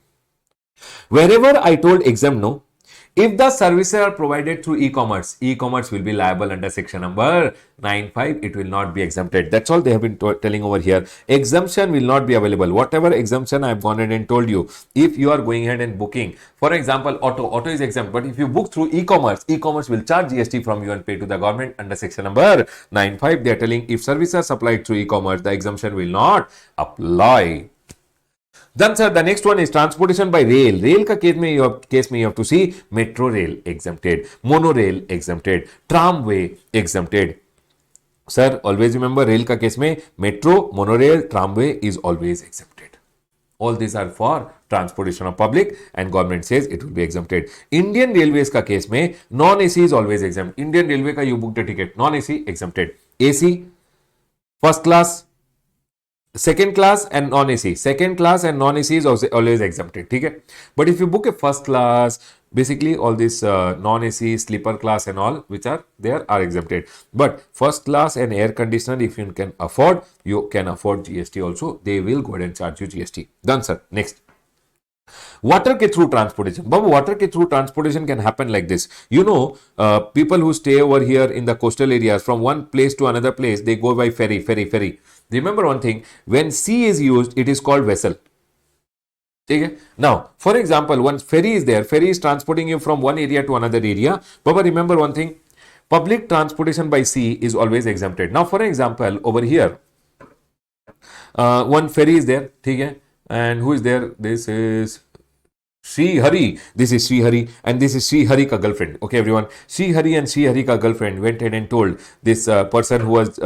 Wherever I told exempt no, if the services are provided through e-commerce, e-commerce will be liable under section number 95. It will not be exempted. That's all they have been telling over here. Exemption will not be available. Whatever exemption I have gone ahead and told you, if you are going ahead and booking, for example, auto is exempt. But if you book through e-commerce, e-commerce will charge GST from you and pay to the government under section number 95. They are telling if services are supplied through e-commerce, the exemption will not apply. Then, sir, the next one is transportation by rail. Rail का case में you have to see metro rail exempted, monorail exempted, tramway exempted. Sir, always remember rail का case में metro, monorail, tramway is always exempted. All these are for transportation of public and government says it will be exempted. Indian Railways का case में non-AC is always exempt. Indian Railway का you booked a ticket, non-AC exempted. AC, first class, second class and non-AC. Second class and non-AC is also always exempted. Okay? But if you book a first class, basically all this non-AC, sleeper class and all which are there are exempted. But first class and air conditioner, if you can afford, you can afford GST also. They will go ahead and charge you GST. Done, sir. Next. Water ke through transportation. But water ke through transportation can happen like this. You know, people who stay over here in the coastal areas from one place to another place, they go by ferry. Remember one thing, when sea is used, it is called vessel. Okay? Now, for example, once ferry is there, ferry is transporting you from one area to another area. But remember one thing, public transportation by sea is always exempted. Now, for example, over here, one ferry is there, okay? And who is there? This is Sri Hari. This is Sri Hari and this is Sri Hari ka girlfriend. Okay, everyone. Sri Hari and Sri Hari ka girlfriend went ahead and told this person who was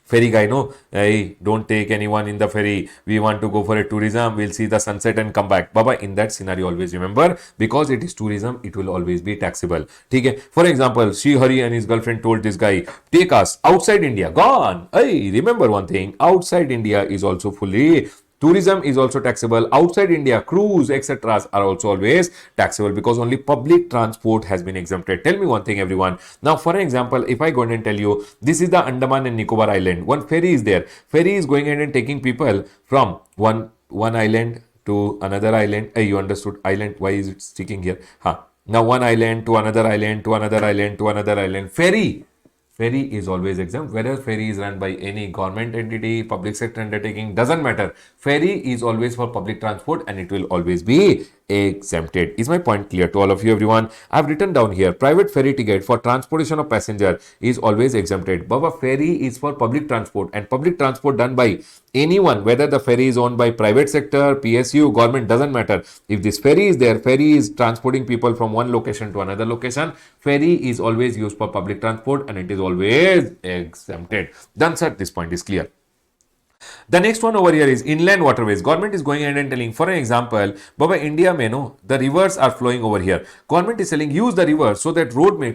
ferry guy, no, hey, don't take anyone in the ferry. We want to go for a tourism. We'll see the sunset and come back. Baba, in that scenario, always remember, because it is tourism, it will always be taxable. Okay? For example, Sri Hari and his girlfriend told this guy, take us outside India. Gone. Hey, remember one thing, outside India is also fully tourism is also taxable. Outside India, cruise, etc. are also always taxable because only public transport has been exempted. Tell me one thing, everyone. Now, for example, if I go ahead and tell you, this is the Andaman and Nicobar Island. One ferry is there. Ferry is going ahead and taking people from one island to another island. Hey, you understood island? Why is it sticking here? Huh. Now, one island to another island to another island to another island. Ferry. Ferry is always exempt. Whether ferry is run by any government entity, public sector undertaking, doesn't matter. Ferry is always for public transport and it will always be exempted. Is my point clear to all of you, everyone? I've written down here, private ferry ticket for transportation of passenger is always exempted. Baba, ferry is for public transport and public transport done by anyone, whether the ferry is owned by private sector, PSU, government, doesn't matter. If this ferry is there, ferry is transporting people from one location to another location. Ferry is always used for public transport and it is always exempted. Done, sir. This point is clear. The next one over here is inland waterways. Government is going ahead and telling, for an example, Baba, India may know the rivers are flowing over here. Government is telling use the river so that road may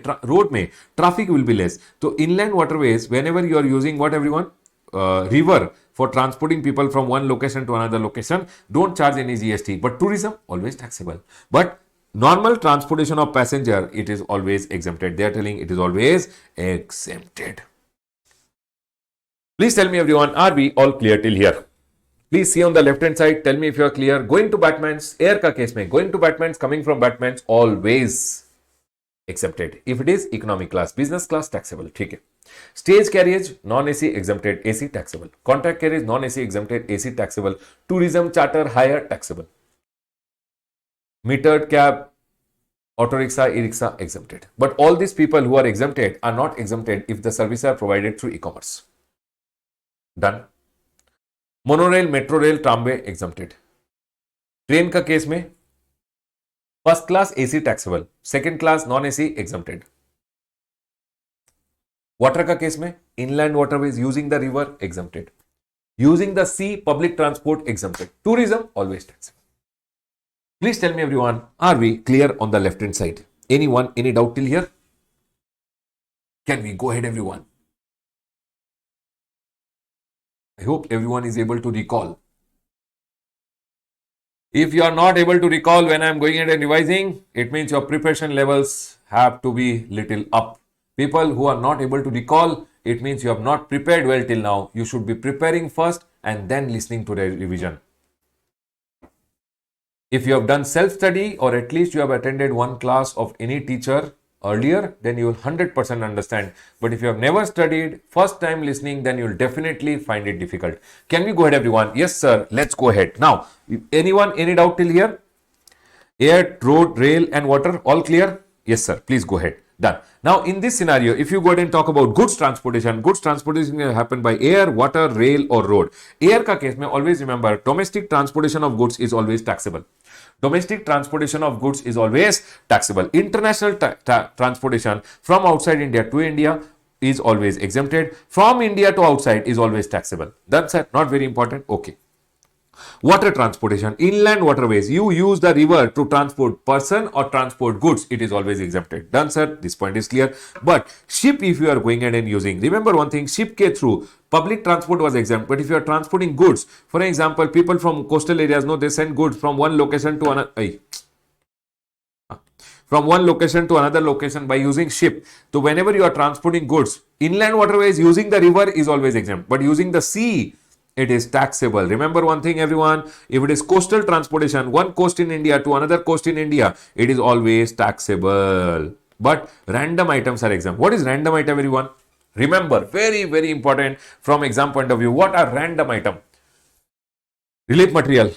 traffic will be less. So inland waterways, whenever you are using what, everyone, river for transporting people from one location to another location, don't charge any GST. But tourism always taxable. But normal transportation of passenger, it is always exempted. They are telling it is always exempted. Please tell me, everyone, are we all clear till here? Please see on the left hand side. Tell me if you are clear. Going to Batman's, air का case में, going to Batman's, coming from Batman's, always exempted. If it is economy class, business class, taxable. ठीक है. Stage carriage, non-AC exempted, AC taxable. Contract carriage, non-AC exempted, AC taxable. Tourism, charter, hire, taxable. Metered cab, auto rickshaw, e-rickshaw, exempted. But all these people who are exempted are not exempted if the services are provided through e-commerce. Done. Monorail, metro rail, tramway, exempted. Train का case में first class AC taxable, second class non AC exempted. Water का case में inland waterways using the river exempted, using the sea public transport exempted, tourism always taxable. Please tell me everyone, are we clear on the left hand side? Anyone, any doubt till here? Can we go ahead everyone? I hope everyone is able to recall. If you are not able to recall when I am going ahead and revising, it means your preparation levels have to be little up. People who are not able to recall, it means you have not prepared well till now. You should be preparing first and then listening to the revision. If you have done self-study or at least you have attended one class of any teacher earlier, then you will 100% understand. But if you have never studied, first time listening, then you will definitely find it difficult. Can we go ahead everyone? Yes sir, let's go ahead. Now, anyone, any doubt till here? Air, road, rail and water, all clear? Yes sir, please go ahead. Done. Now in this scenario, if you go ahead and talk about goods transportation will happen by air, water, rail or road. Air ka case mein always remember, domestic transportation of goods is always taxable. Domestic transportation of goods is always taxable. International transportation from outside India to India is always exempted. From India to outside is always taxable. That's not very important. Okay. Water transportation, inland waterways, you use the river to transport person or transport goods, it is always exempted. Done sir, this point is clear. But ship, if you are going ahead and using, remember one thing, ship ke through public transport was exempt, but if you are transporting goods, for example, people from coastal areas know they send goods from one location to another, from one location to another location by using ship. So whenever you are transporting goods, inland waterways using the river is always exempt, but using the sea, it is taxable. Remember one thing everyone, if it is coastal transportation, one coast in India to another coast in India, it is always taxable. But random items are exempt. What is random item everyone? Remember, very, very important from exam point of view. What are random item? Relief material,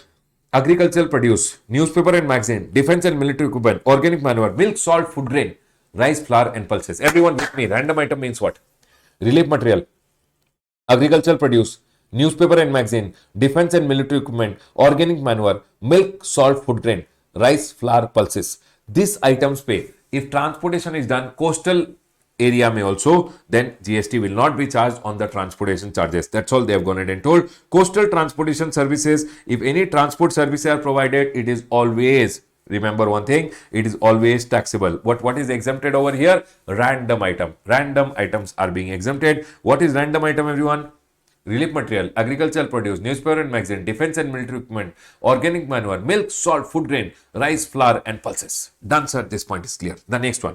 agricultural produce, newspaper and magazine, defense and military equipment, organic manure, milk, salt, food grain, rice, flour and pulses. Everyone with me, random item means what? Relief material, agricultural produce, newspaper and magazine, defense and military equipment, organic manure, milk, salt, food grain, rice, flour, pulses. These items pay. If transportation is done coastal area may also, then GST will not be charged on the transportation charges. That's all they have gone ahead and told. Coastal transportation services, if any transport services are provided, it is always, remember one thing, it is always taxable. What is exempted over here? Random item. Random items are being exempted. What is random item everyone? Relief material, agricultural produce, newspaper and magazine, defense and military equipment, organic manure, milk, salt, food grain, rice, flour and pulses. Done sir, this point is clear. The next one.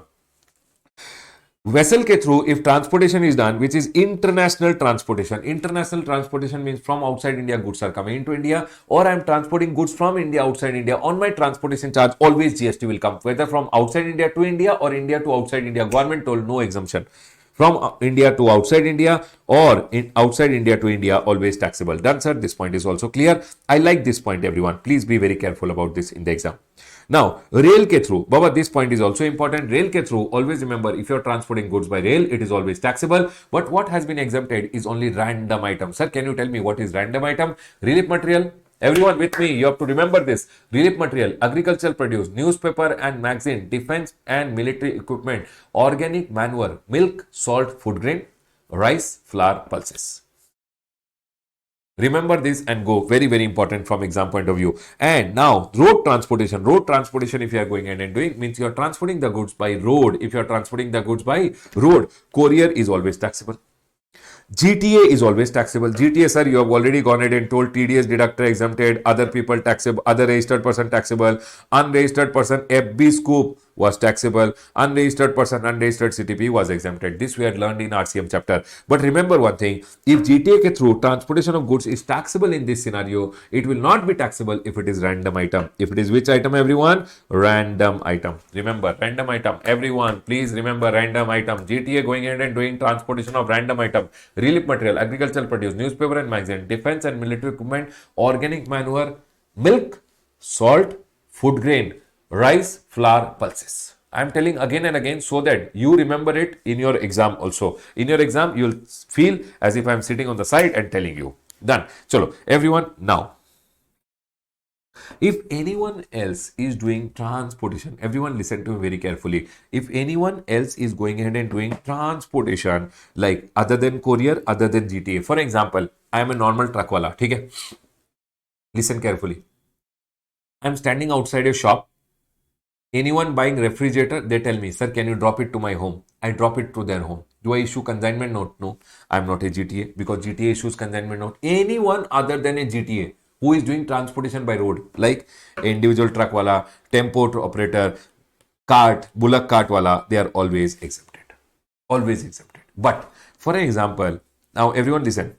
Vessel ke through, if transportation is done, which is international transportation. International transportation means from outside India goods are coming into India, or I am transporting goods from India outside India. On my transportation charge, always GST will come, whether from outside India to India or India to outside India. Government told no exemption. From India to outside India or outside India to India, always taxable. Done sir, this point is also clear. I like this point everyone. Please be very careful about this in the exam. Now, rail ke through, Baba, this point is also important. Rail ke through, always remember, if you are transporting goods by rail, it is always taxable. But what has been exempted is only random item. Sir, can you tell me what is random item? Relief material. Everyone with me, you have to remember this. Relief material, agricultural produce, newspaper and magazine, defense and military equipment, organic manure, milk, salt, food grain, rice, flour, pulses. Remember this and go. Very, very important from exam point of view. And now, road transportation. Road transportation, if you are going in and doing, means you are transporting the goods by road. If you are transporting the goods by road, courier is always taxable. GTA is always taxable. GTA, sir, you have already gone ahead and told TDS deductor exempted, other people taxable, other registered person taxable, unregistered person, FB scoop, was taxable, unregistered person, unregistered CTP was exempted. This we had learned in RCM chapter. But remember one thing, if GTA ke through transportation of goods is taxable in this scenario, it will not be taxable if it is random item. If it is which item, everyone? Random item. Remember, random item. Everyone, please remember random item. GTA going ahead and doing transportation of random item. Relief material, agricultural produce, newspaper and magazine, defense and military equipment, organic manure, milk, salt, food grain, rice, flour, pulses. I am telling again and again so that you remember it in your exam also. In your exam, you will feel as if I am sitting on the side and telling you. Done. Chalo, everyone, now. If anyone else is doing transportation, everyone listen to me very carefully. If anyone else is going ahead and doing transportation, like other than courier, other than GTA, for example, I am a normal truck wala, okay? Listen carefully. I am standing outside a shop. Anyone buying refrigerator, they tell me, sir, can you drop it to my home? I drop it to their home. Do I issue consignment note? No, I'm not a GTA because GTA issues consignment note. Anyone other than a GTA who is doing transportation by road, like individual truck wala, tempo operator, cart, bullock cart wala, they are always exempted. Always exempted. But for an example, now everyone listen.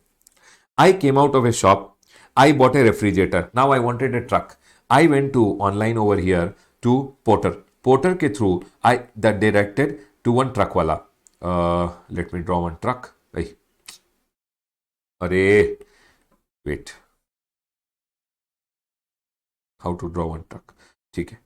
I came out of a shop. I bought a refrigerator. Now I wanted a truck. I went to online over here to Porter. Porter ke through I that directed to one truck wala. Let me draw one truck. Hey. Array. Wait. How to draw one truck? Okay.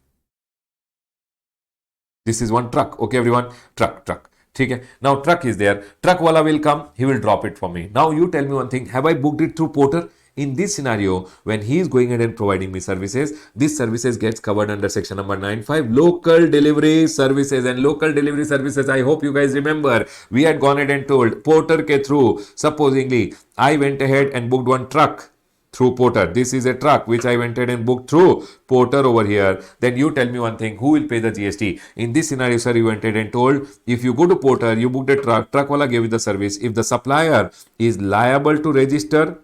This is one truck. Okay, everyone. Truck. Okay. Now truck is there. Truck wala will come. He will drop it for me. Now you tell me one thing. Have I booked it through Porter? In this scenario, when he is going ahead and providing me services, this services gets covered under section number 95, local delivery services. And local delivery services, I hope you guys remember, we had gone ahead and told Porter ke through, supposingly, I went ahead and booked one truck through Porter. This is a truck which I went ahead and booked through Porter over here. Then you tell me one thing, who will pay the GST? In this scenario, sir, you went ahead and told, if you go to Porter, you booked a truck wala gave you the service. If the supplier is liable to register,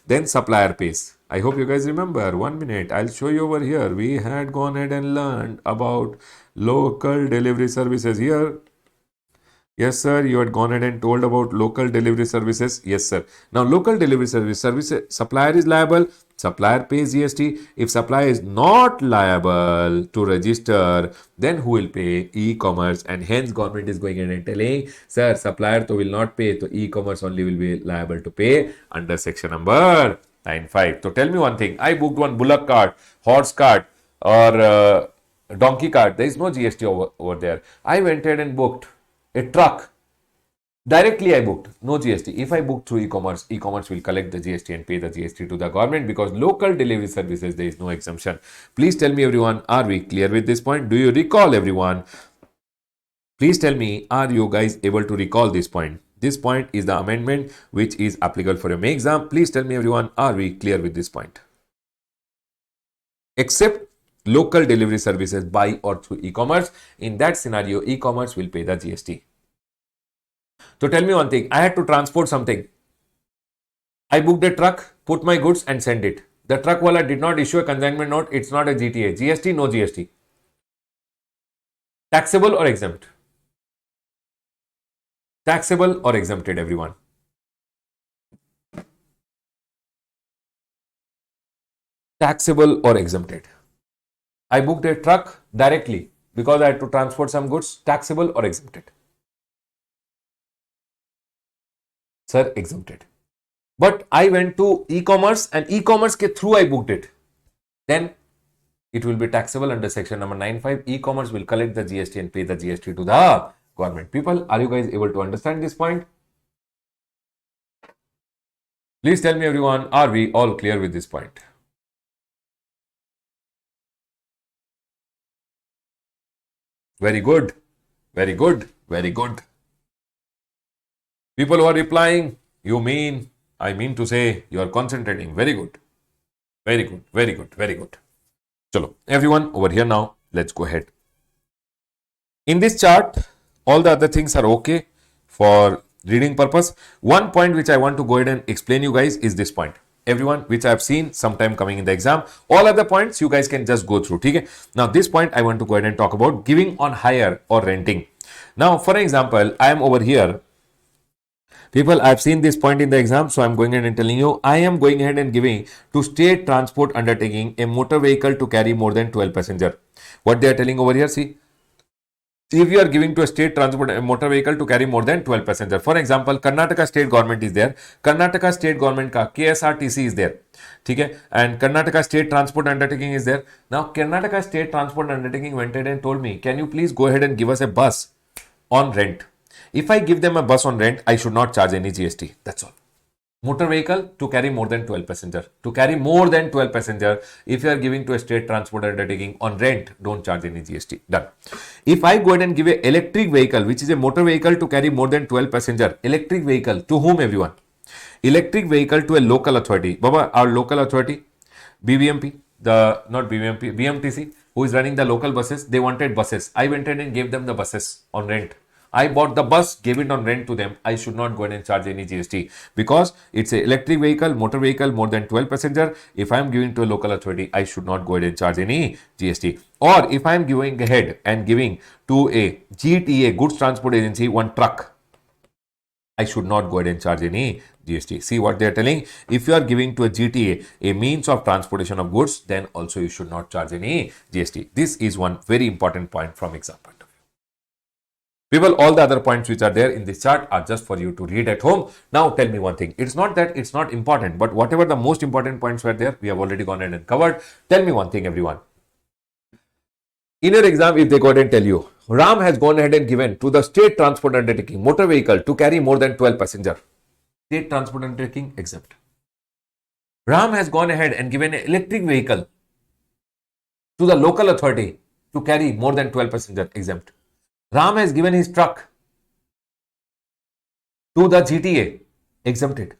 then supplier pays. I hope you guys remember. 1 minute, I'll show you over here. We had gone ahead and learned about local delivery services here. Yes, sir. You had gone ahead and told about local delivery services. Yes, sir. Now, local delivery service supplier is liable. Supplier pays GST. If supplier is not liable to register, then who will pay? E-commerce. And hence, government is going ahead and telling, sir, supplier to will not pay. So, e-commerce only will be liable to pay under section number 95. So, tell me one thing. I booked one bullock cart, horse cart, or donkey cart. There is no GST over there. I went ahead and booked a truck. Directly I booked, no GST. If I book through e-commerce, e-commerce will collect the GST and pay the GST to the government because local delivery services, there is no exemption. Please tell me everyone, are we clear with this point? Do you recall everyone? Please tell me, are you guys able to recall this point? This point is the amendment which is applicable for your May exam. Please tell me everyone, are we clear with this point? Except local delivery services by or through e-commerce. In that scenario, e-commerce will pay the GST. So tell me one thing, I had to transport something. I booked a truck, put my goods and send it. The truck wala did not issue a consignment note. It's not a GTA. GST, no GST. Taxable or exempt? Taxable or exempted, everyone? Taxable or exempted? I booked a truck directly because I had to transport some goods. Taxable or exempted? Sir, exempted. But I went to e-commerce and e-commerce ke through I booked it. Then it will be taxable under section number 95. E-commerce will collect the GST and pay the GST to the government. People, are you guys able to understand this point? Please tell me everyone, are we all clear with this point? Very good. Very good. Very good. People who are replying, I mean to say, you are concentrating. Very good. Very good. Very good. Very good. Chalo, everyone over here now, let's go ahead. In this chart, all the other things are okay for reading purpose. One point which I want to go ahead and explain you guys is this point. everyone, which I have seen sometime coming in the exam. All other points you guys can just go through. Okay? Now this point I want to go ahead and talk about giving on hire or renting. Now for example, I am over here. People, I've seen this point in the exam, so I'm going ahead and telling you, I am going ahead and giving to state transport undertaking a motor vehicle to carry more than 12 passenger. What they are telling over here, see, if you are giving to a state transport a motor vehicle to carry more than 12 passenger. For example, Karnataka state government is there. Karnataka state government ka KSRTC is there. Okay? And Karnataka state transport undertaking is there. Now, Karnataka state transport undertaking went ahead and told me, can you please go ahead and give us a bus on rent? If I give them a bus on rent, I should not charge any GST. That's all. Motor vehicle to carry more than 12 passenger. To carry more than 12 passenger, if you are giving to a state transport undertaking on rent, don't charge any GST. Done. If I go ahead and give a electric vehicle, which is a motor vehicle to carry more than 12 passenger, electric vehicle to whom, everyone? Electric vehicle to a local authority. Baba, our local authority, BBMP, not BBMP, BMTC, who is running the local buses, they wanted buses. I went in and gave them the buses on rent. I bought the bus, gave it on rent to them. I should not go ahead and charge any GST because it's an electric vehicle, motor vehicle, more than 12 passenger. If I am giving to a local authority, I should not go ahead and charge any GST. Or if I am going ahead and giving to a GTA, goods transport agency, one truck, I should not go ahead and charge any GST. See what they are telling? If you are giving to a GTA a means of transportation of goods, then also you should not charge any GST. This is one very important point from exam point of view. People, all the other points which are there in this chart are just for you to read at home. Now tell me one thing. It's not that it's not important, but whatever the most important points were there, we have already gone ahead and covered. Tell me one thing, everyone. In your exam, if they go ahead and tell you, Ram has gone ahead and given to the state transport undertaking motor vehicle to carry more than 12 passenger. State transport undertaking exempt. Ram has gone ahead and given an electric vehicle to the local authority to carry more than 12 passenger exempt. Ram has given his truck to the GTA exempted.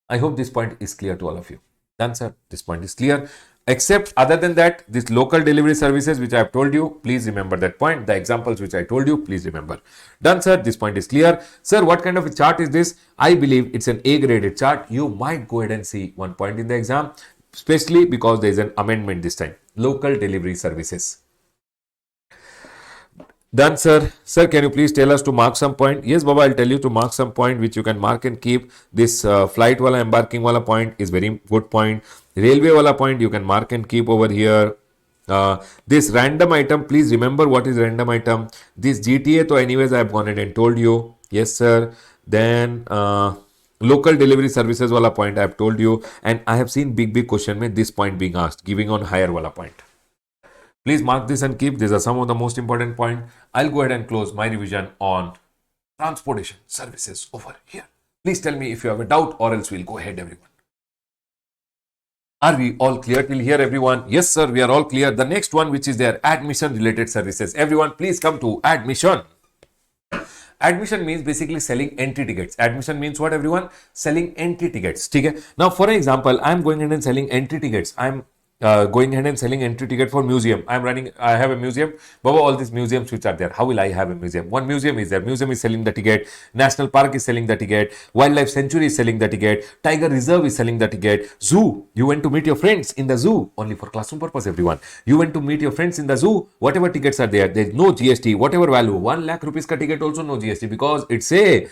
I hope this point is clear to all of you. Done, sir. This point is clear. Except other than that, this local delivery services which I have told you, please remember that point. The examples which I told you, please remember. Done, sir. This point is clear. Sir, what kind of a chart is this? I believe it's an A-graded chart. You might go ahead and see one point in the exam, especially because there is an amendment this time. Local delivery services. Done, sir. Sir, can you please tell us to mark some point? Yes, Baba, I'll tell you to mark some point which you can mark and keep. This flight wala embarking wala point is very good point. Railway wala point you can mark and keep over here. This random item, please remember what is random item. This GTA, so anyways, I have gone ahead and told you. Yes, sir. Then local delivery services wala point I have told you. And I have seen big question with this point being asked, giving on higher wala point. Please mark this and keep. These are some of the most important points. I'll go ahead and close my revision on transportation services over here. Please tell me if you have a doubt or else we'll go ahead, everyone. Are we all clear till here, everyone? Yes, sir, we are all clear. The next one, which is their admission related services. Everyone, please come to admission. Admission means basically selling entry tickets. Admission means what, everyone? Selling entry tickets. Okay? Now, for example, I'm going ahead and selling entry tickets. I'm going ahead and selling entry ticket for museum. I have a museum. Baba, all these museums which are there, how will I have a museum? One museum is there. Museum is selling the ticket. National Park is selling the ticket. Wildlife Sanctuary is selling the ticket. Tiger Reserve is selling the ticket. Zoo, you went to meet your friends in the zoo. Only for classroom purpose, everyone. You went to meet your friends in the zoo. Whatever tickets are there, there is no GST. Whatever value, 1 lakh rupees ka ticket also no GST because it's a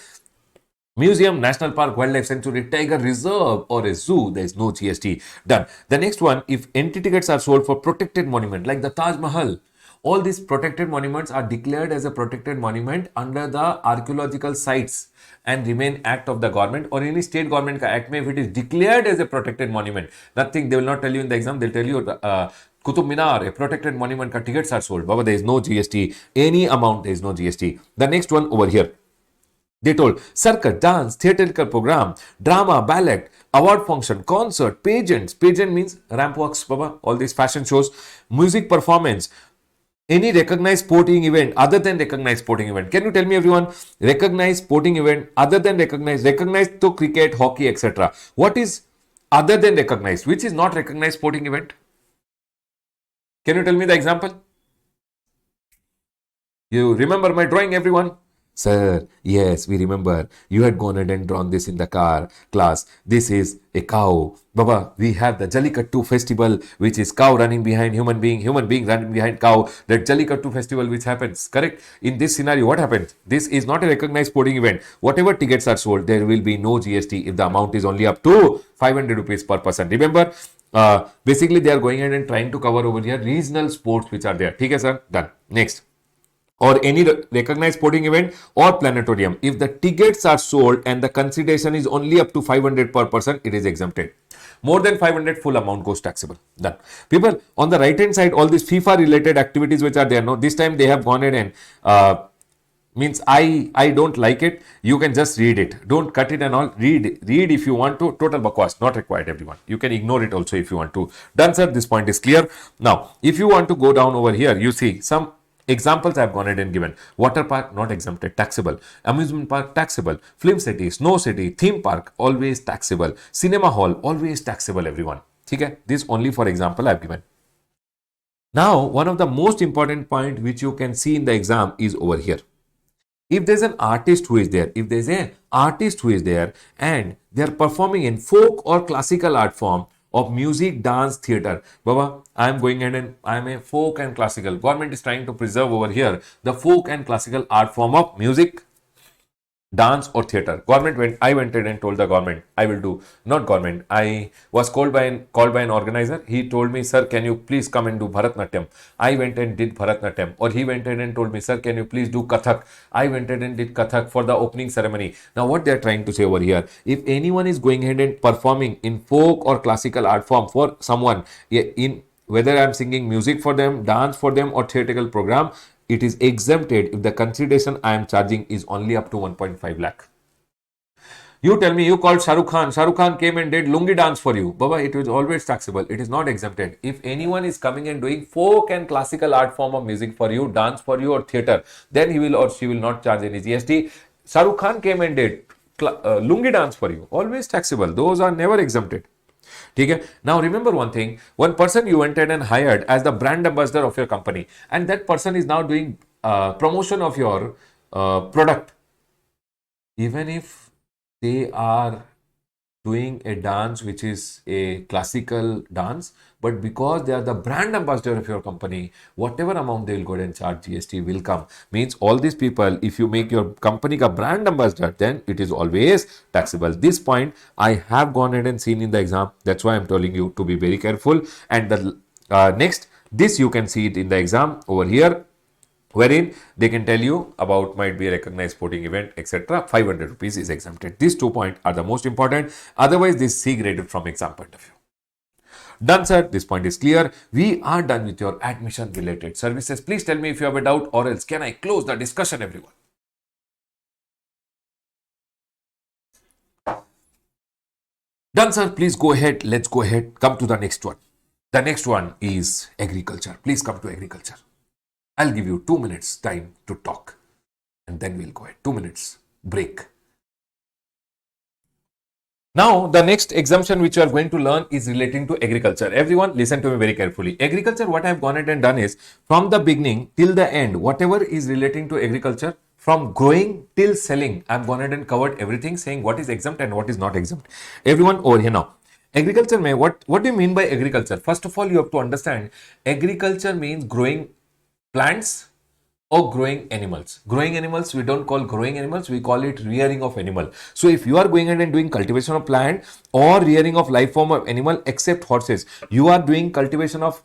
museum, national park, wildlife sanctuary, tiger reserve or a zoo, there is no GST. Done. The next one, if entry tickets are sold for protected monument like the Taj Mahal, all these protected monuments are declared as a protected monument under the archaeological sites and remain act of the government or any state government ka act mein, if it is declared as a protected monument, nothing, they will not tell you in the exam, they'll tell you Qutub Minar, a protected monument ka tickets are sold. Baba, there is no GST. Any amount, there is no GST. The next one over here. They told circus, dance, theatrical program, drama, ballet, award function, concert, pageants. Pageant means ramp walks, Baba, all these fashion shows, music performance, any recognized sporting event other than recognized sporting event. Can you tell me, everyone, recognized sporting event other than recognized to cricket, hockey, etc. What is other than recognized? Which is not recognized sporting event? Can you tell me the example? You remember my drawing, everyone? Sir, yes, we remember. You had gone ahead and drawn this in the car class. This is a cow. Baba, we have the Jallikattu festival, which is cow running behind human being running behind cow. That Jallikattu festival which happens, correct? In this scenario, what happens? This is not a recognized sporting event. Whatever tickets are sold, there will be no GST if the amount is only up to 500 rupees per person. Remember, basically they are going ahead and trying to cover over here regional sports which are there. Okay, sir? Done. Next, or any recognized sporting event or planetarium. If the tickets are sold and the consideration is only up to 500 per person, it is exempted. More than 500, full amount goes taxable. Done. People, on the right hand side, all these FIFA related activities which are there, no, this time they have gone ahead and means I don't like it. You can just read it. Don't cut it and all. Read if you want to. Total bakwas, not required, everyone. You can ignore it also if you want to. Done, sir. This point is clear. Now, if you want to go down over here, you see some examples I've gone ahead and given. Water park, not exempted, taxable. Amusement park, taxable. Film city, snow city, theme park, always taxable. Cinema hall, always taxable, everyone. Okay? This only for example I've given. Now, one of the most important point which you can see in the exam is over here. If there's an artist who is there, if there's an artist who is there and they're performing in folk or classical art form of music, dance, theater. Baba, I'm going ahead and I'm a folk and classical. Government is trying to preserve over here the folk and classical art form of music, dance or theater. I went in and told the government, I will do, not government, I was called by an organizer. He told me, sir, can you please come and do Bharatnatyam? I went and did Bharatnatyam. Or he went in and told me, sir, can you please do Kathak? I went in and did Kathak for the opening ceremony. Now what they are trying to say over here, if anyone is going ahead and performing in folk or classical art form for someone, in whether I'm singing music for them, dance for them or theatrical program, it is exempted if the consideration I am charging is only up to 1.5 lakh. You tell me, you called Shah Rukh Khan. Shah Rukh Khan came and did lungi dance for you. Baba, it is always taxable. It is not exempted. If anyone is coming and doing folk and classical art form of music for you, dance for you or theater, then he will or she will not charge any GST. Shah Rukh Khan came and did lungi dance for you. Always taxable. Those are never exempted. Okay? Now remember one thing, one person you went and hired as the brand ambassador of your company and that person is now doing promotion of your product. Even if they are doing a dance which is a classical dance, but because they are the brand ambassador of your company, whatever amount they will go ahead and charge GST will come. Means all these people, if you make your company a brand ambassador, then it is always taxable. This point I have gone ahead and seen in the exam. That's why I'm telling you to be very careful. And the next, this you can see it in the exam over here, wherein they can tell you about might be a recognized sporting event, etc. 500 rupees is exempted. These 2 points are the most important. Otherwise, this C graded from exam point of view. Done, sir. This point is clear. We are done with your admission related services. Please tell me if you have a doubt or else can I close the discussion, everyone? Done, sir. Please go ahead. Let's go ahead. Come to the next one. The next one is agriculture. Please come to agriculture. I'll give you 2 minutes time to talk and then we'll go ahead. 2 minutes break. Now, the next exemption which you are going to learn is relating to agriculture. Everyone, listen to me very carefully. Agriculture, what I have gone ahead and done is from the beginning till the end, whatever is relating to agriculture, from growing till selling, I have gone ahead and covered everything saying what is exempt and what is not exempt. Everyone over here now. Agriculture, what do you mean by agriculture? First of all, you have to understand agriculture means growing plants or growing animals. Growing animals, we don't call growing animals, we call it rearing of animal. So if you are going ahead and doing cultivation of plant or rearing of life form of animal except horses, you are doing cultivation of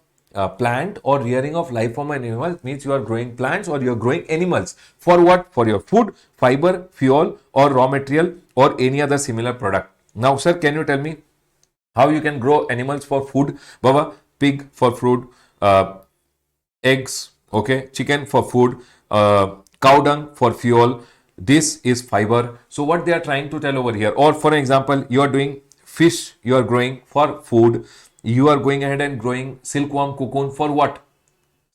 plant or rearing of life form of animal, means you are growing plants or you are growing animals. For what? For your food, fiber, fuel or raw material or any other similar product. Now sir, can you tell me how you can grow animals for food? Baba, pig for food, eggs, okay, chicken for food, cow dung for fuel. This is fiber. So what they are trying to tell over here, or for example, you are doing fish, you are growing for food, you are going ahead and growing silkworm cocoon for what?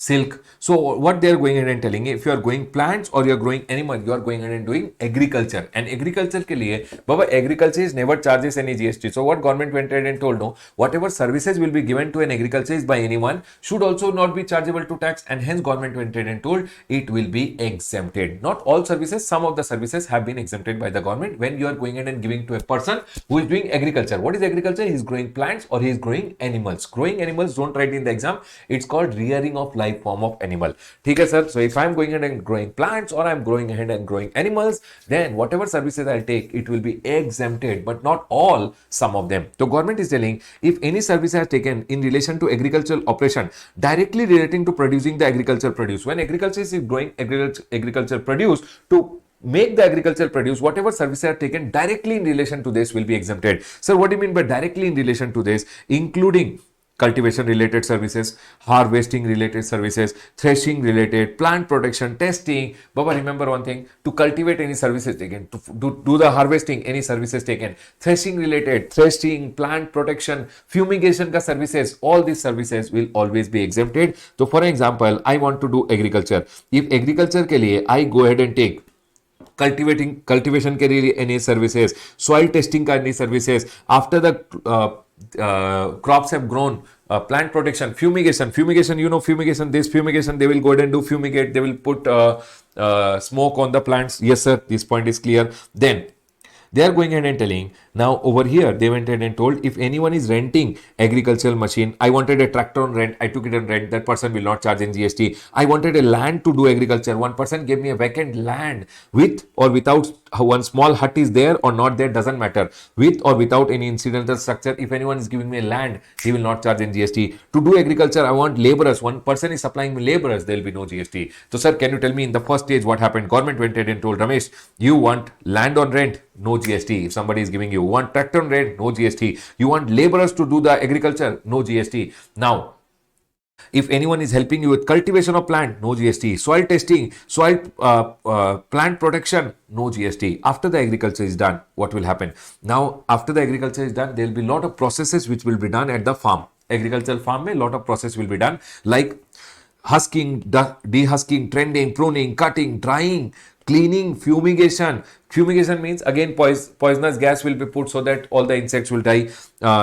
silk. So what they are going ahead and telling, if you are growing plants or you are growing animal, you are going ahead and doing agriculture. And agriculture के लिए, Baba, agriculture is never charges any GST. So what government went ahead and told, no, whatever services will be given to an agriculture by anyone should also not be chargeable to tax, and hence government went ahead and told it will be exempted. Not all services, some of the services have been exempted by the government when you are going ahead and giving to a person who is doing agriculture. What is agriculture? He is growing plants or he is growing animals. Growing animals, don't write in the exam. It's called rearing of life form of animal. Okay, sir. So if I'm going ahead and growing plants or I'm going ahead and growing animals, then whatever services I'll take, it will be exempted, but not all, some of them. So government is telling, if any service has taken in relation to agricultural operation directly relating to producing the agricultural produce, when agriculture is growing agricultural produce, to make the agricultural produce, whatever services are taken directly in relation to this will be exempted. So what do you mean by directly in relation to this? Including cultivation related services, harvesting related services, threshing related, plant protection, testing. Baba, remember one thing, to cultivate any services taken, to do the harvesting, any services taken, threshing related, threshing, plant protection, fumigation ka services, all these services will always be exempted. So for example, I want to do agriculture. If agriculture ke liye I go ahead and take cultivation के लिए any services, soil testing का any services, after the crops have grown, plant protection, fumigation, you know, fumigation, this fumigation, they will go ahead and do fumigate, they will put smoke on the plants. Yes sir, this point is clear. Then they are going ahead and telling, now over here they went ahead and told, if anyone is renting agricultural machine, I wanted a tractor on rent, I took it on rent, that person will not charge in GST. I wanted a land to do agriculture, one person gave me a vacant land, with or without one small hut is there or not there, doesn't matter, with or without any incidental structure, if anyone is giving me a land, he will not charge in GST. To do agriculture, I want laborers, one person is supplying me laborers, there will be no GST. So sir, can you tell me in the first stage what happened? Government went ahead and told, Ramesh, you want land on rent, no GST. If somebody is giving you one tractor on rent, no GST. You want laborers to do the agriculture, no GST. Now, if anyone is helping you with cultivation of plant, no GST. Soil testing, soil plant protection, no GST. After the agriculture is done, what will happen? Now, after the agriculture is done, there will be a lot of processes which will be done at the farm. Agricultural farm, a lot of process will be done, like husking, dehusking, trending, pruning, cutting, drying, cleaning, fumigation. Fumigation means again poisonous gas will be put so that all the insects will die.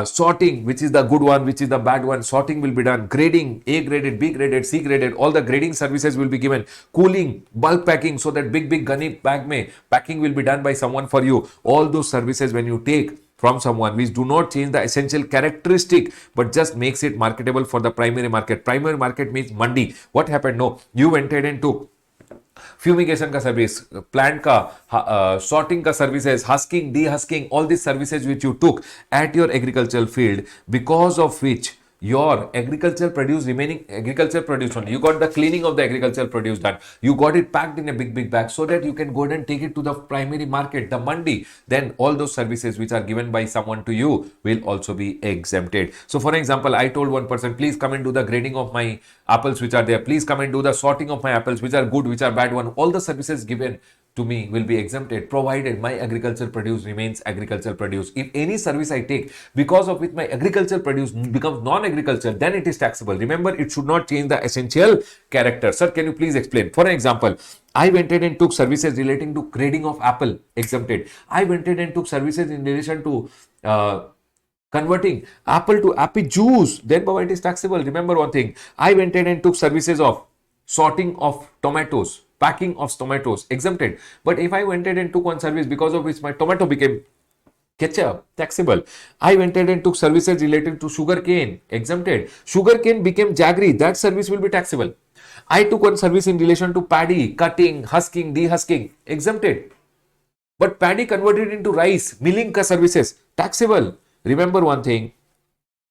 Sorting, which is the good one, which is the bad one, sorting will be done. Grading, A graded, B graded, C graded, all the grading services will be given. Cooling, bulk packing, so that big gunny bag mein packing will be done by someone for you. All those services when you take from someone, which do not change the essential characteristic but just makes it marketable for the primary market. Primary market means mandi. What happened? No, you went ahead and took fumigation का service, plant का sorting का services, husking, dehusking, all these services which you took at your agricultural field, because of which your agricultural produce remaining agricultural produce only, you got the cleaning of the agricultural produce done, you got it packed in a big bag so that you can go ahead and take it to the primary market, the mandi, then all those services which are given by someone to you will also be exempted. So for example, I told one person, please come and do the grading of my apples which are there, please come and do the sorting of my apples which are good, which are bad one. All the services given to me will be exempted, provided my agricultural produce remains agricultural produce. If any service I take because of which my agricultural produce becomes non-agricultural, then it is taxable. Remember, it should not change the essential character. Sir, can you please explain? For example, I went ahead and took services relating to grading of apple, exempted. I went ahead and took services in relation to converting apple to apple juice, then Baba, it is taxable. Remember one thing, I went ahead and took services of sorting of tomatoes, packing of tomatoes, exempted. But if I went ahead and took one service because of which my tomato became ketchup, taxable. I went ahead and took services related to sugar cane, exempted. Sugar cane became jaggery, that service will be taxable. I took one service in relation to paddy, cutting, husking, dehusking, exempted. But paddy converted into rice, milling ka services, taxable. Remember one thing,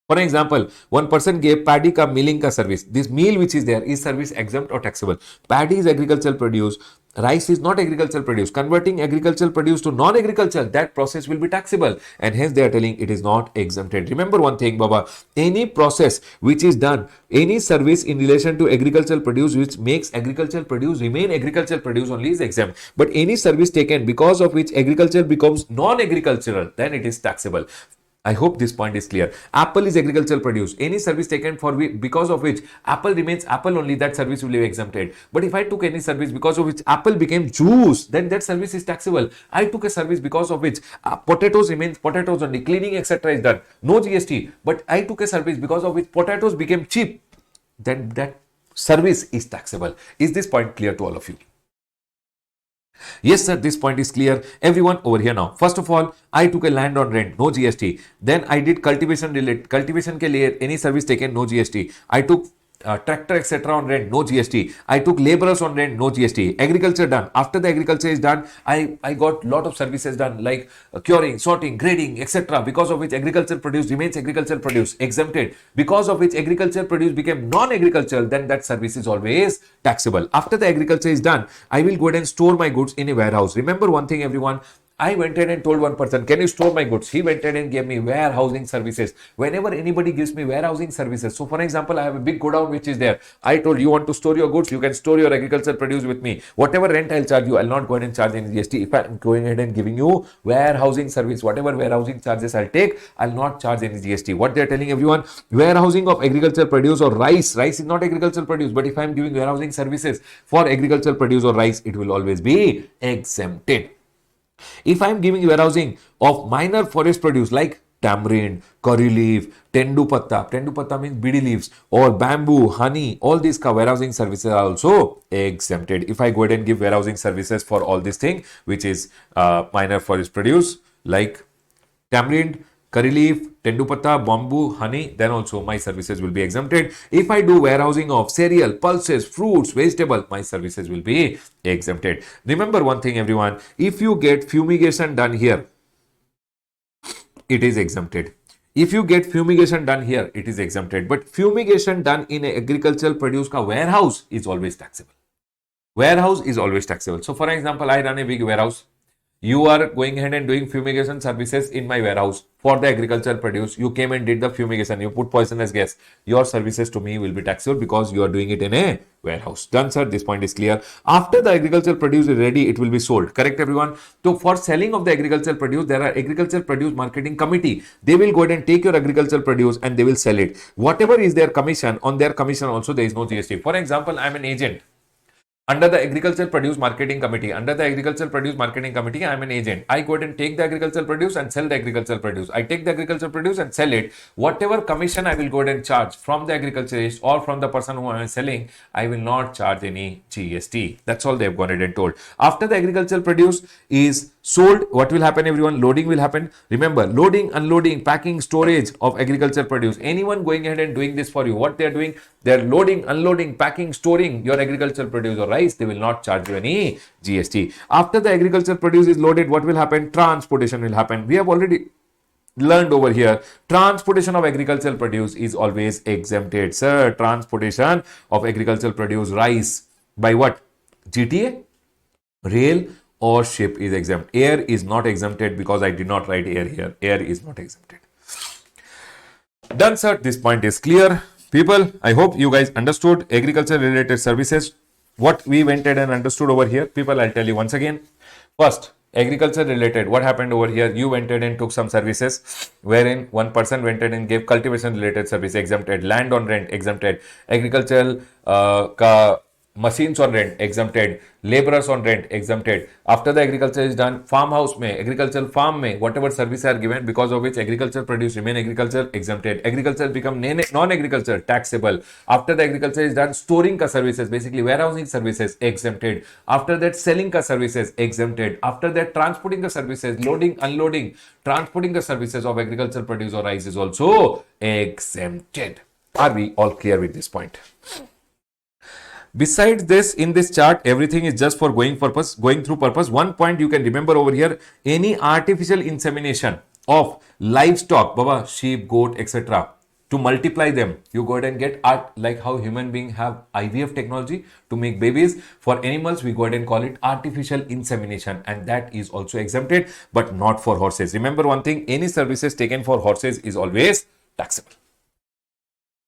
for example, one person gave paddy ka milling ka service. This meal which is there is service exempt or taxable. Paddy is agricultural produce. Rice is not agricultural produce. Converting agricultural produce to non-agricultural, that process will be taxable. And hence they are telling it is not exempted. Remember one thing, Baba, any process which is done, any service in relation to agricultural produce which makes agricultural produce remain agricultural produce only is exempt. But any service taken because of which agriculture becomes non-agricultural, then it is taxable. I hope this point is clear. Apple is agricultural produce. Any service taken for because of which Apple remains Apple only, that service will be exempted. But if I took any service because of which Apple became juice, then that service is taxable. I took a service because of which potatoes remains potatoes only, cleaning etc. is done, no GST. But I took a service because of which potatoes became cheap, then that service is taxable. Is this point clear to all of you? Yes, sir, this point is clear. Everyone over here now. First of all, I took a land on rent, no GST. Then I did cultivation related. Cultivation ke liye any service taken, no GST. I took tractor etc. on rent, no GST. I took laborers on rent, no GST. Agriculture done. After the agriculture is done, I got lot of services done like curing, sorting, grading etc. Because of which agriculture produce remains agriculture produce, exempted. Because of which agriculture produce became non-agricultural, then that service is always taxable. After the agriculture is done, I will go ahead and store my goods in a warehouse. Remember one thing, everyone. I went ahead and told one person, can you store my goods? He went ahead and gave me warehousing services. Whenever anybody gives me warehousing services, so for example, I have a big godown which is there. I told you want to store your goods, you can store your agricultural produce with me. Whatever rent I'll charge you, I'll not go ahead and charge any GST. If I'm going ahead and giving you warehousing service, whatever warehousing charges I'll take, I'll not charge any GST. What they're telling everyone, warehousing of agricultural produce or rice is not agricultural produce, but if I'm giving warehousing services for agricultural produce or rice, it will always be exempted. If I am giving warehousing of minor forest produce like tamarind, curry leaf, tendu patta means bidi leaves, or bamboo, honey, all these warehousing services are also exempted. If I go ahead and give warehousing services for all these things, which is minor forest produce like tamarind, curry leaf, tendu patta, bamboo, honey, then also my services will be exempted. If I do warehousing of cereal, pulses, fruits, vegetable, my services will be exempted. Remember one thing, everyone, if you get fumigation done here, it is exempted. If you get fumigation done here, it is exempted. But fumigation done in a agricultural produce ka warehouse is always taxable. Warehouse is always taxable. So for example, I run a big warehouse. You are going ahead and doing fumigation services in my warehouse for the agricultural produce. You came and did the fumigation. You put poisonous gas. Your services to me will be taxable because you are doing it in a warehouse. Done, sir. This point is clear. After the agricultural produce is ready, it will be sold. Correct, everyone? So for selling of the agricultural produce, there are agricultural produce marketing committee. They will go ahead and take your agricultural produce and they will sell it. Whatever is their commission, on their commission also there is no GST. For example, I am an agent. Under the Agricultural Produce Marketing Committee, I am an agent. I go ahead and take the agricultural produce and sell the agricultural produce. I take the agricultural produce and sell it. Whatever commission I will go ahead and charge from the agriculturist or from the person who I am selling, I will not charge any GST. That's all they have gone ahead and told. After the agricultural produce is sold, what will happen, everyone? Loading will happen. Remember, loading, unloading, packing, storage of agricultural produce. Anyone going ahead and doing this for you, what they are doing? They are loading, unloading, packing, storing your agricultural produce or rice. They will not charge you any GST. After the agricultural produce is loaded, what will happen? Transportation will happen. We have already learned over here, transportation of agricultural produce is always exempted. Sir, transportation of agricultural produce, rice, by what? GTA, rail, or ship is exempt. Air is not exempted because I did not write air here. Air is not exempted. Done, sir. This point is clear. People, I hope you guys understood agriculture related services. What we went ahead and understood over here. People, I'll tell you once again. First, agriculture related. What happened over here? You went ahead and took some services wherein one person went ahead and gave cultivation related service, exempted. Land on rent, exempted. Agricultural machines on rent, exempted. Laborers on rent, exempted. After the agriculture is done, farmhouse mein, agricultural farm mein, whatever services are given because of which agriculture produce remain agriculture, exempted. Agriculture become non-agriculture, taxable. After the agriculture is done, storing ka services, basically warehousing services, exempted. After that, selling ka services, exempted. After that, transporting the services, loading, unloading, transporting the services of agricultural produce or rice is also exempted. Are we all clear with this point? Besides this, in this chart, everything is just for going through purpose. One point you can remember over here, any artificial insemination of livestock, baba, sheep, goat, etc. to multiply them, you go ahead and get art, like how human beings have IVF technology to make babies. For animals, we go ahead and call it artificial insemination, and that is also exempted, but not for horses. Remember one thing, any services taken for horses is always taxable.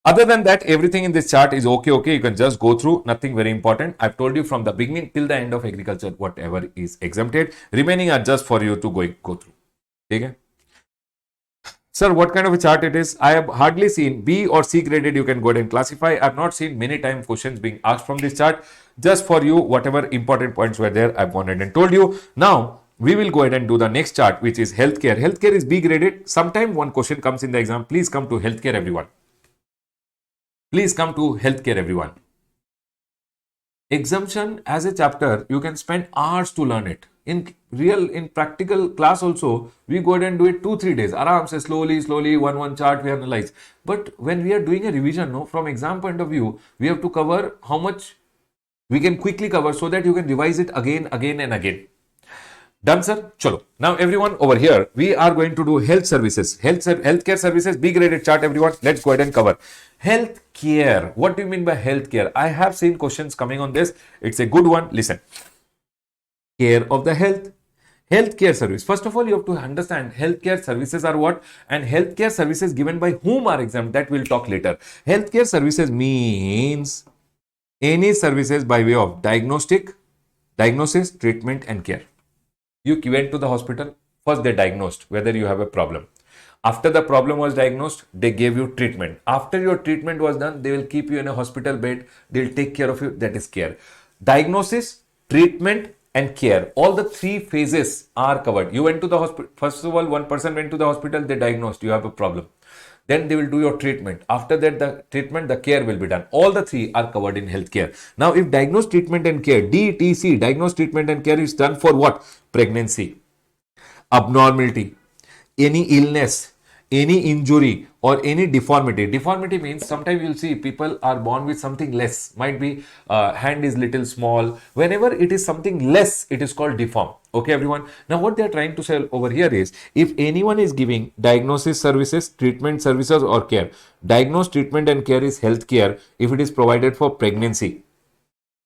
Other than that, everything in this chart is okay. You can just go through, nothing very important. I've told you from the beginning till the end of agriculture, whatever is exempted, remaining are just for you to go through. Okay? Sir, what kind of a chart it is? I have hardly seen B or C graded. You can go ahead and classify. I've not seen many time questions being asked from this chart. Just for you, whatever important points were there, I've gone ahead and told you. Now, we will go ahead and do the next chart, which is healthcare. Healthcare is B graded. Sometime one question comes in the exam. Please come to healthcare, everyone. Please come to healthcare, everyone. Exemption as a chapter, you can spend hours to learn it. In practical class also, we go ahead and do it 2-3 days. Aram se slowly, one chart we analyze. But when we are doing a revision, no, from exam point of view, we have to cover how much we can quickly cover so that you can revise it again and again. Done, sir? Chalo. Now, everyone over here, we are going to do health services. Healthcare services, B graded chart, everyone. Let's go ahead and cover. Healthcare. What do you mean by healthcare? I have seen questions coming on this. It's a good one. Listen. Care of the health. Healthcare service. First of all, you have to understand healthcare services are what, and healthcare services given by whom are exempt. That we'll talk later. Healthcare services means any services by way of diagnosis, treatment, and care. You went to the hospital. First, they diagnosed whether you have a problem. After the problem was diagnosed, they gave you treatment. After your treatment was done, they will keep you in a hospital bed. They'll take care of you. That is care. Diagnosis, treatment, and care. All the three phases are covered. You went to the hospital. First of all, one person went to the hospital. They diagnosed you have a problem. Then they will do your treatment. After that, the treatment, the care will be done. All the three are covered in healthcare. Now, if diagnose, treatment, and care, DTC, diagnose, treatment, and care is done for what? Pregnancy, abnormality, any illness, any injury, or any deformity. Deformity means sometimes you'll see people are born with something less. Might be hand is little small. Whenever it is something less, it is called deform. Okay, everyone. Now, what they are trying to say over here is, if anyone is giving diagnosis services, treatment services, or care, diagnose, treatment, and care is health care if it is provided for pregnancy.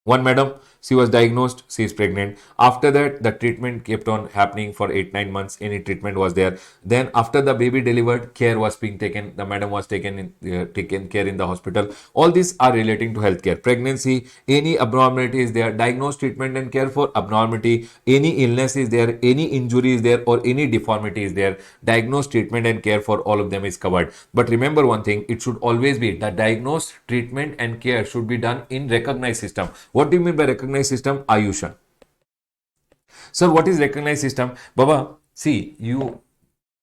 One madam, she was diagnosed, she is pregnant. After that, the treatment kept on happening for 8-9 months. Any treatment was there. Then after the baby delivered, care was being taken. The madam was taken care in the hospital. All these are relating to healthcare. Pregnancy, any abnormality is there. Diagnose, treatment, and care for abnormality. Any illness is there. Any injury is there, or any deformity is there. Diagnose, treatment, and care for all of them is covered. But remember one thing, it should always be the diagnose, treatment, and care should be done in recognized system. What do you mean by recognized system? Ayushan. Sir, what is recognized system? Baba, see, you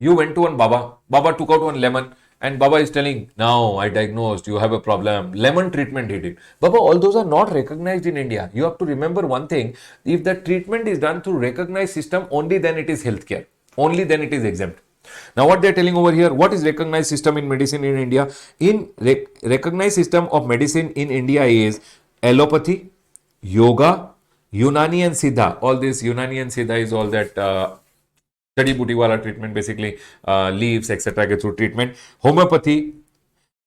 went to one Baba. Baba took out one lemon, and Baba is telling, now I diagnosed, you have a problem. Lemon treatment he did. Baba, all those are not recognized in India. You have to remember one thing. If the treatment is done through recognized system, only then it is healthcare. Only then it is exempt. Now, what they are telling over here, what is recognized system in medicine in India? In recognized system of medicine in India is allopathy, yoga, Unani and Siddha. All this Unani and Siddha is all that study booty wala treatment, basically leaves, etc. get through treatment. Homeopathy,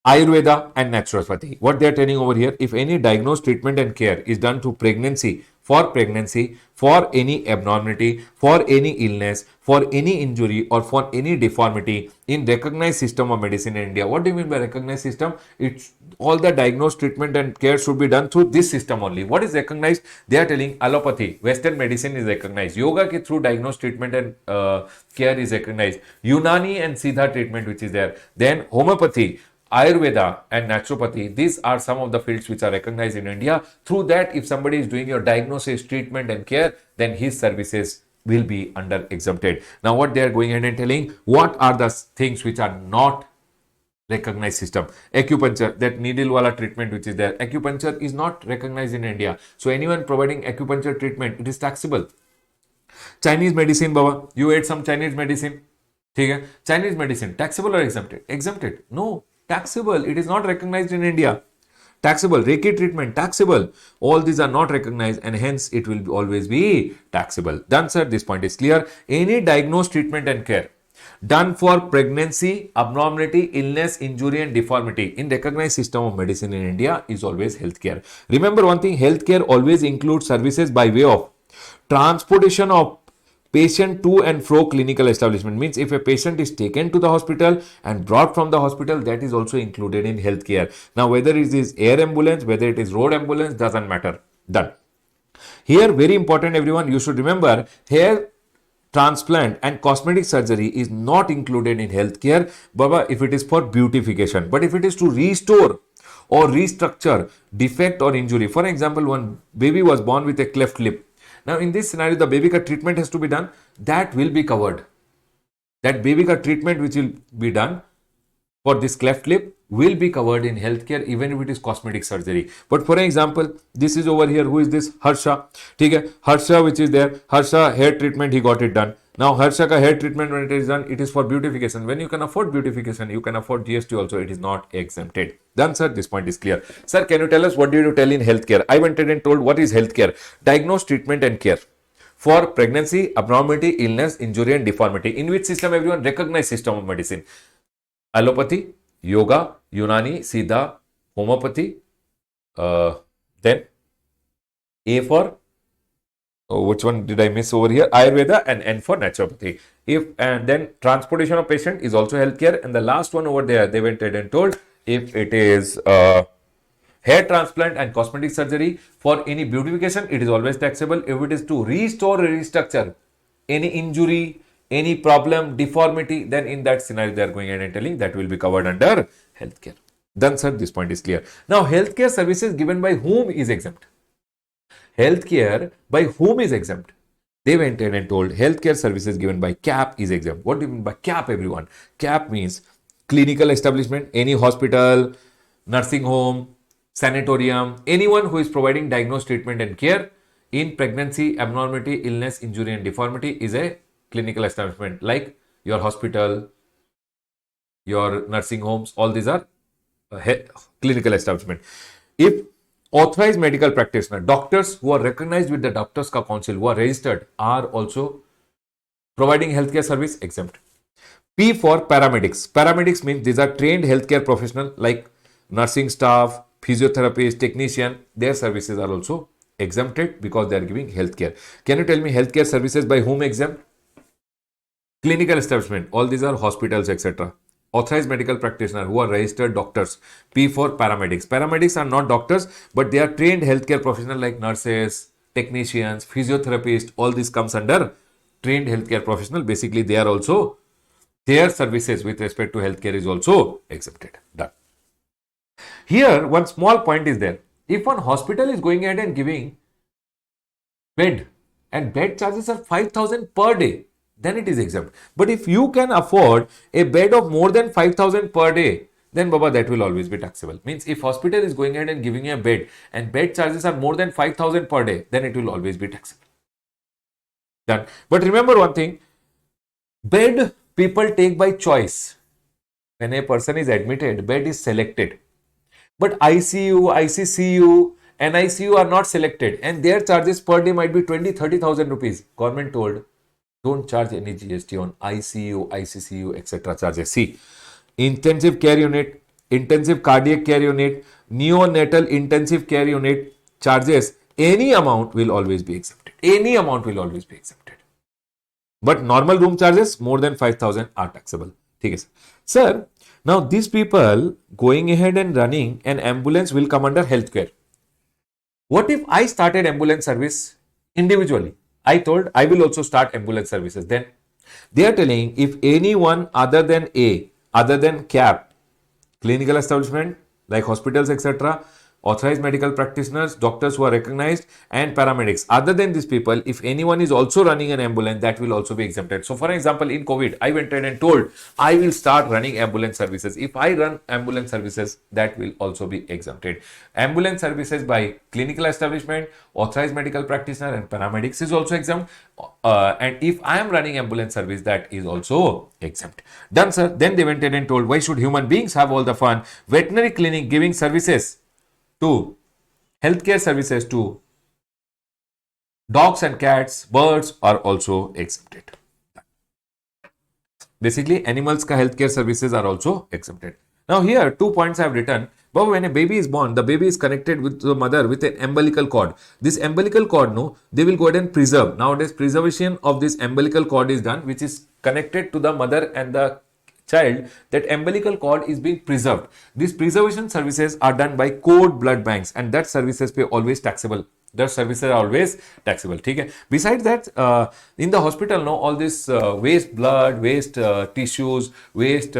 Ayurveda, and naturopathy. What they are telling over here, if any diagnosed treatment and care is done to pregnancy, for any abnormality, for any illness, for any injury, or for any deformity in recognized system of medicine in India. What do you mean by recognized system? It's all the diagnosed treatment and care should be done through this system only. What is recognized? They are telling allopathy, Western medicine is recognized. Yoga ke through diagnosed treatment and care is recognized. Unani and Siddha treatment which is there. Then homeopathy, Ayurveda, and naturopathy, these are some of the fields which are recognized in India. Through that, if somebody is doing your diagnosis, treatment, and care, then his services will be under exempted. Now, what they are going ahead and telling, what are the things which are not recognized system? Acupuncture, that needle wala treatment which is there, acupuncture is not recognized in India. So, anyone providing acupuncture treatment, it is taxable. Chinese medicine, Baba, you ate some Chinese medicine. Chinese medicine, taxable or exempted? Exempted. No, taxable. It is not recognized in India. Taxable. Reiki treatment, taxable. All these are not recognized and hence it will always be taxable. Done, sir. This point is clear. Any diagnosed treatment and care done for pregnancy, abnormality, illness, injury, and deformity in recognized system of medicine in India is always healthcare. Remember one thing, healthcare always includes services by way of transportation of patient to and fro clinical establishment. Means if a patient is taken to the hospital and brought from the hospital, that is also included in healthcare. Now, whether it is air ambulance, whether it is road ambulance, doesn't matter. Done. Here, very important, everyone, you should remember here transplant and cosmetic surgery is not included in healthcare, Baba, if it is for beautification. But if it is to restore or restructure defect or injury, for example, one baby was born with a cleft lip. Now, in this scenario, the baby ka treatment has to be done. That will be covered. That baby ka treatment which will be done for this cleft lip will be covered in healthcare even if it is cosmetic surgery. But for example, this is over here. Who is this? Harsha. Okay, Harsha which is there. Harsha hair treatment, he got it done. Now Harsha ka hair treatment when it is done, it is for beautification. When you can afford beautification, you can afford GST also. It is not exempted. Done, sir. This point is clear. Sir, can you tell us what did you tell in healthcare? I went ahead and told what is healthcare. Diagnose, treatment and care for pregnancy, abnormality, illness, injury and deformity. In which system? Everyone recognize system of medicine. Allopathy, yoga, Unani, Siddha, homeopathy. Then A for which one did I miss over here? Ayurveda, and N for naturopathy. And then transportation of patient is also healthcare. And the last one over there, they went ahead and told if it is hair transplant and cosmetic surgery for any beautification, it is always taxable. If it is to restore or restructure any injury, any problem, deformity, then in that scenario, they are going ahead and telling that will be covered under healthcare. Done, sir. This point is clear. Now, healthcare services given by whom is exempt? Healthcare by whom is exempt? They went in and told healthcare services given by CAP is exempt. What do you mean by CAP, everyone? CAP means clinical establishment, any hospital, nursing home, sanatorium, anyone who is providing diagnosed treatment and care in pregnancy, abnormality, illness, injury and deformity is a clinical establishment, like your hospital, your nursing homes, all these are clinical establishment. If authorized medical practitioner, doctors who are recognized with the Doctors Ka Council, who are registered, are also providing healthcare service, exempt. P for paramedics. Paramedics means these are trained healthcare professionals like nursing staff, physiotherapist, technician. Their services are also exempted because they are giving healthcare. Can you tell me healthcare services by whom exempt? Clinical establishment, all these are hospitals, etc. Authorized medical practitioner who are registered doctors. P for paramedics. Paramedics are not doctors, but they are trained healthcare professionals like nurses, technicians, physiotherapists. All this comes under trained healthcare professional. Basically, they are also, their services with respect to healthcare is also exempted. Done. Here, one small point is there. If one hospital is going ahead and giving bed and bed charges are 5,000 per day, then it is exempt. But if you can afford a bed of more than 5,000 per day, then Baba, that will always be taxable. Means if hospital is going ahead and giving you a bed and bed charges are more than 5,000 per day, then it will always be taxable. Done. But remember one thing, bed people take by choice. When a person is admitted, bed is selected. But ICU, ICCU, NICU are not selected and their charges per day might be 20-30,000 rupees. Government told, don't charge any GST on ICU, ICCU, etc. charges. See, intensive care unit, intensive cardiac care unit, neonatal intensive care unit charges, any amount will always be exempted. Any amount will always be exempted. But normal room charges more than 5,000 are taxable. Okay, sir. Now these people going ahead and running an ambulance will come under healthcare. What if I started ambulance service individually? I told I will also start ambulance services. Then they are telling if anyone other than A, other than CAP, clinical establishment like hospitals, etc., authorized medical practitioners, doctors who are recognized, and paramedics. Other than these people, if anyone is also running an ambulance, that will also be exempted. So, for example, in COVID, I went in and told I will start running ambulance services. If I run ambulance services, that will also be exempted. Ambulance services by clinical establishment, authorized medical practitioner, and paramedics is also exempt. And if I am running ambulance service, that is also exempt. Done, sir. Then they went in and told, why should human beings have all the fun? Veterinary clinic giving services to healthcare services to dogs and cats, birds are also exempted. Basically, animals ka healthcare services are also exempted. Now here, 2 points I have written. But when a baby is born, the baby is connected with the mother with an umbilical cord. This umbilical cord, no, they will go ahead and preserve. Nowadays, preservation of this umbilical cord is done, which is connected to the mother and the child. That umbilical cord is being preserved. These preservation services are done by cord blood banks, and that services pay always taxable. The services are always taxable. Okay. Besides that, in the hospital, no, all this waste blood, waste tissues, waste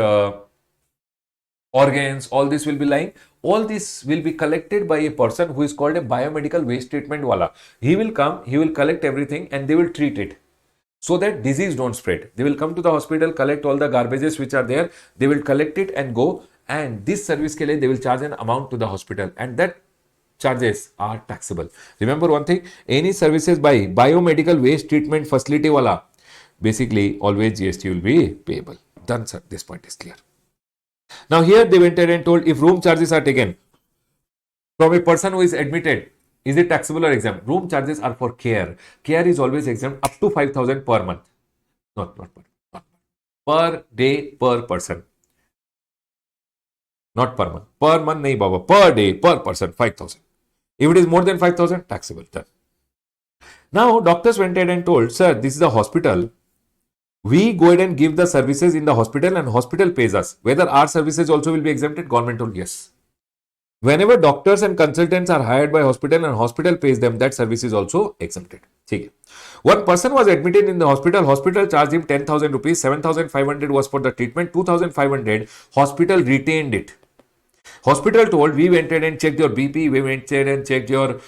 organs, all this will be lying. All this will be collected by a person who is called a biomedical waste treatment wala. He will come, he will collect everything, and they will treat it so that disease don't spread. They will come to the hospital, collect all the garbages which are there, they will collect it and go, and this service ke liye they will charge an amount to the hospital, and that charges are taxable. Remember one thing, any services by biomedical waste treatment facility wala, basically always GST will be payable. Done, sir. This point is clear. Now here they went ahead and told if room charges are taken from a person who is admitted, is it taxable or exempt? Room charges are for care. Care is always exempt up to 5,000 per month. Not per day per person. Not per month. Per month, nahi baba. Per day per person 5,000. If it is more than 5,000, taxable. Done. Now doctors went ahead and told, sir, this is a hospital. We go ahead and give the services in the hospital and hospital pays us. Whether our services also will be exempted? Government told yes. Whenever doctors and consultants are hired by hospital and hospital pays them, that service is also exempted. Okay. One person was admitted in the hospital. Hospital charged him 10,000 rupees. 7,500 was for the treatment. 2,500 hospital retained it. Hospital told, we went ahead and checked your BP. We went ahead and checked your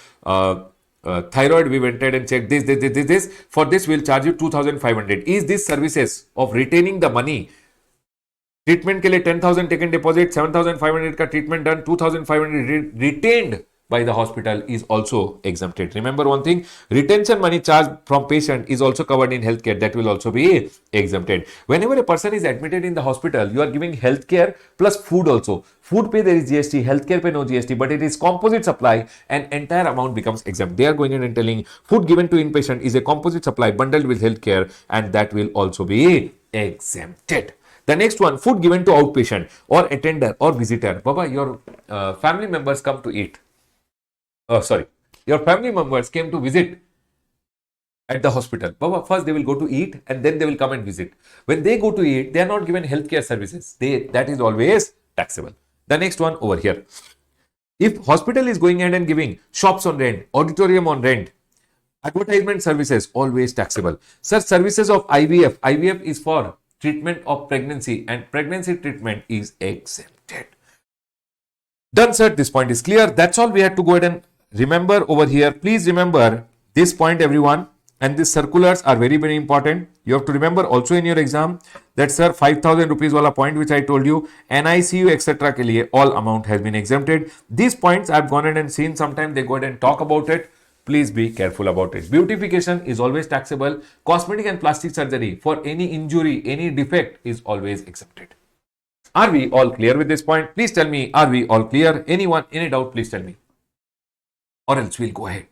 thyroid. We went ahead and checked this. For this, we'll charge you 2,500. Is this services of retaining the money? Treatment के लिए 10,000 taken deposit, 7,500 का treatment done, 2,500 retained by the hospital is also exempted. Remember one thing, retention money charged from patient is also covered in healthcare. That will also be exempted. Whenever a person is admitted in the hospital, you are giving healthcare plus food also. Food pay there is GST, healthcare pay no GST, but it is composite supply and entire amount becomes exempt. They are going in and telling food given to inpatient is a composite supply bundled with healthcare and that will also be exempted. The next one, food given to outpatient or attender or visitor. Baba, your family members come to eat. Your family members came to visit at the hospital. Baba, first they will go to eat and then they will come and visit. When they go to eat, they are not given healthcare services. That is always taxable. The next one over here. If hospital is going ahead and giving shops on rent, auditorium on rent, advertisement services, always taxable. Sir, services of IVF. IVF is for treatment of pregnancy and pregnancy treatment is exempted. Done, sir. This point is clear. That's all we had to go ahead and remember over here. Please remember this point, everyone. And these circulars are very, very important. You have to remember also in your exam that, sir, 5,000 rupees wala point which I told you, NICU, etc. ke liye all amount has been exempted. These points I've gone ahead and seen. Sometimes they go ahead and talk about it. Please be careful about it. Beautification is always taxable. Cosmetic and plastic surgery for any injury, any defect is always exempted. Are we all clear with this point? Please tell me, are we all clear? Anyone, any doubt, please tell me. Or else we'll go ahead.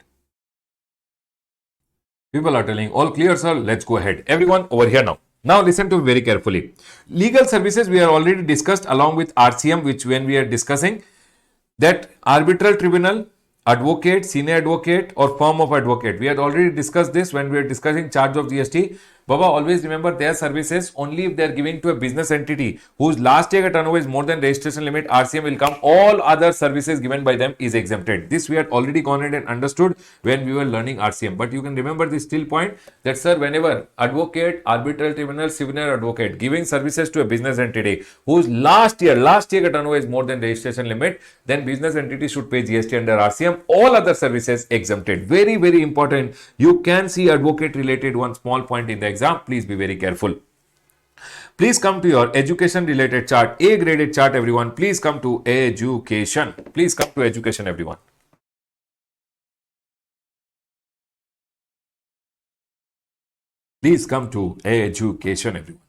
People are telling, all clear, sir. Let's go ahead. Everyone over here now. Now listen to me very carefully. Legal services we are already discussed along with RCM, which when we are discussing that arbitral tribunal, advocate, senior advocate or firm of advocate. We had already discussed this when we were discussing charge of GST. Baba, always remember their services only if they are giving to a business entity whose last year turnover is more than registration limit, RCM will come. All other services given by them is exempted. This we had already gone ahead and understood when we were learning RCM. But you can remember this still point that, sir, whenever advocate, arbitral tribunal, senior advocate giving services to a business entity whose last year turnover is more than registration limit, then business entity should pay GST under RCM. All other services exempted. Very, very important. You can see advocate related one small point in the exam. Please be very careful. Please come to your education related chart, A graded chart, everyone. Please come to education. Please come to education, everyone. Please come to education, everyone.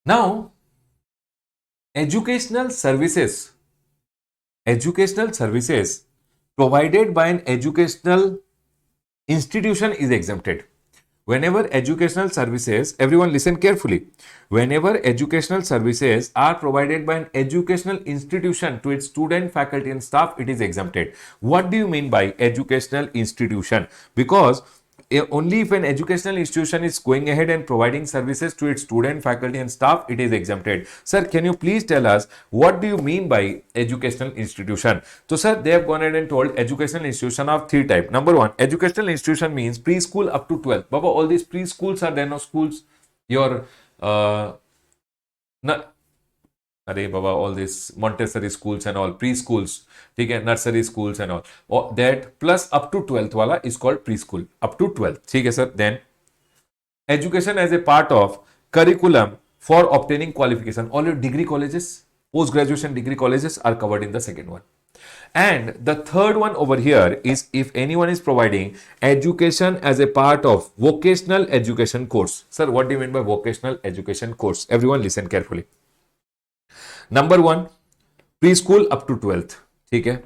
Now, educational services provided by an educational institution is exempted. Whenever educational services, everyone listen carefully. Whenever educational services are provided by an educational institution to its student, faculty and staff, it is exempted. What do you mean by educational institution? Because only if an educational institution is going ahead and providing services to its student, faculty and staff, it is exempted. Sir, can you please tell us what do you mean by educational institution? So sir, they have gone ahead and told educational institution of three types. Number one, educational institution means preschool up to 12th. Baba, all these preschools are there, no schools. Your अरे बाबा all these Montessori schools and all preschools, ठीक है, nursery schools and all that plus up to 12th वाला is called preschool up to 12th, ठीक है sir. Then education as a part of curriculum for obtaining qualification, all your degree colleges, post graduation degree colleges are covered in the second one. And the third one over here is if anyone is providing education as a part of vocational education course. Sir, what do you mean by vocational education course? Everyone listen carefully. Number one, preschool up to 12th, ठीक है.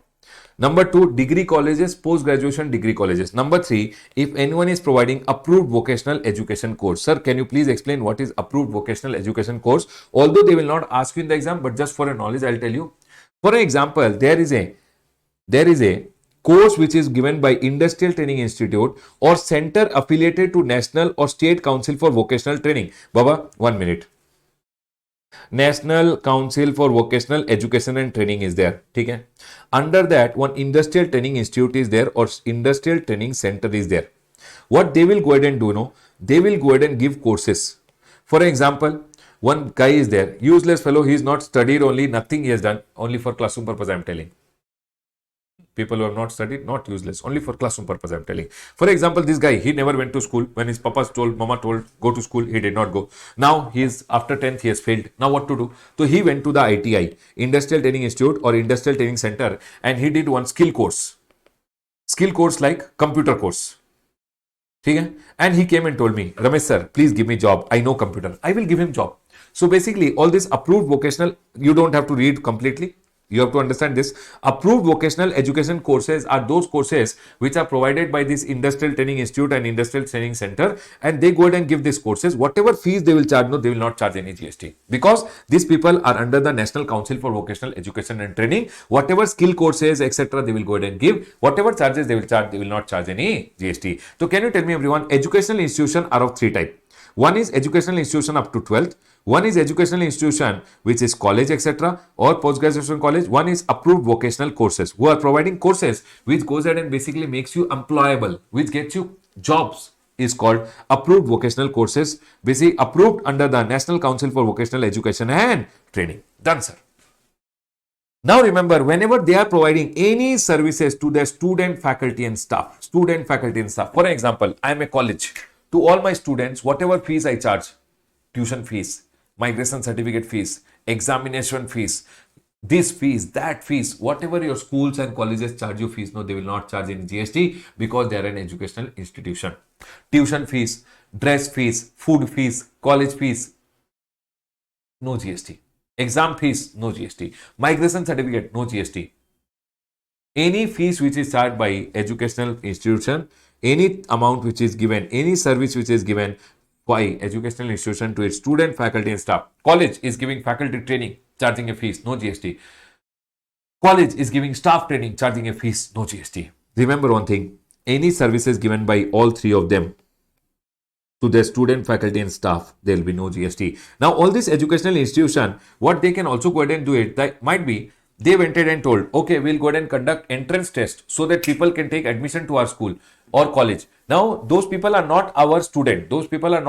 Number two, degree colleges, post graduation degree colleges. Number three, if anyone is providing approved vocational education course. Sir, can you please explain what is approved vocational education course? Although they will not ask you in the exam, but just for a knowledge, I'll tell you. For example, there is a course which is given by Industrial Training Institute or center affiliated to National or State Council for Vocational Training. Baba, 1 minute. National Council for Vocational Education and Training is there, ठीक है. Under that, one Industrial Training Institute is there or Industrial Training Center is there. What they will go ahead and do, no, they will go ahead and give courses. For example, one guy is there, useless fellow, he is not studied, only nothing he has done, only for classroom purpose I am telling. People who have not studied, not useless, only for classroom purpose I am telling. For example, this guy, he never went to school. When his papa told, mama told, go to school, he did not go. Now he is after 10th, he has failed. Now what to do? So he went to the ITI, Industrial Training Institute or Industrial Training Center, and he did one skill course. Skill course like computer course. Okay? And he came and told me, Ramesh sir, please give me job. I know computer. I will give him job. So basically, all this approved vocational, you don't have to read completely. You have to understand this. Approved vocational education courses are those courses which are provided by this Industrial Training Institute and Industrial Training Center, and they go ahead and give these courses. Whatever fees they will charge, no, they will not charge any GST because these people are under the National Council for Vocational Education and Training. Whatever skill courses, etc., they will go ahead and give. Whatever charges they will charge, they will not charge any GST. So can you tell me, everyone, educational institutions are of three types. One is educational institution up to 12th. One is educational institution which is college, etc. or post-graduation college. One is approved vocational courses who are providing courses which goes ahead and basically makes you employable, which gets you jobs, is called approved vocational courses, basically approved under the National Council for Vocational Education and Training. Done, sir. Now remember, whenever they are providing any services to their student, faculty and staff, for example, I am a college. To all my students, whatever fees I charge, tuition fees, migration certificate fees, examination fees, this fees, that fees, whatever your schools and colleges charge you fees, no, they will not charge any GST because they are an educational institution. Tuition fees, dress fees, food fees, college fees, no GST. Exam fees, no GST. Migration certificate, no GST. Any fees which is charged by educational institution, any amount which is given, any service which is given by educational institution to its student, faculty and staff. College is giving faculty training, charging a fees, no GST. College is giving staff training, charging a fees, no GST. Remember one thing, any services given by all three of them to their student, faculty and staff, there will be no GST. Now all this educational institution, what they can also go ahead and do it, that might be they went ahead and told, okay, we'll go ahead and conduct entrance test so that people can take admission to our school or college. Now, those people are not our student. Those people are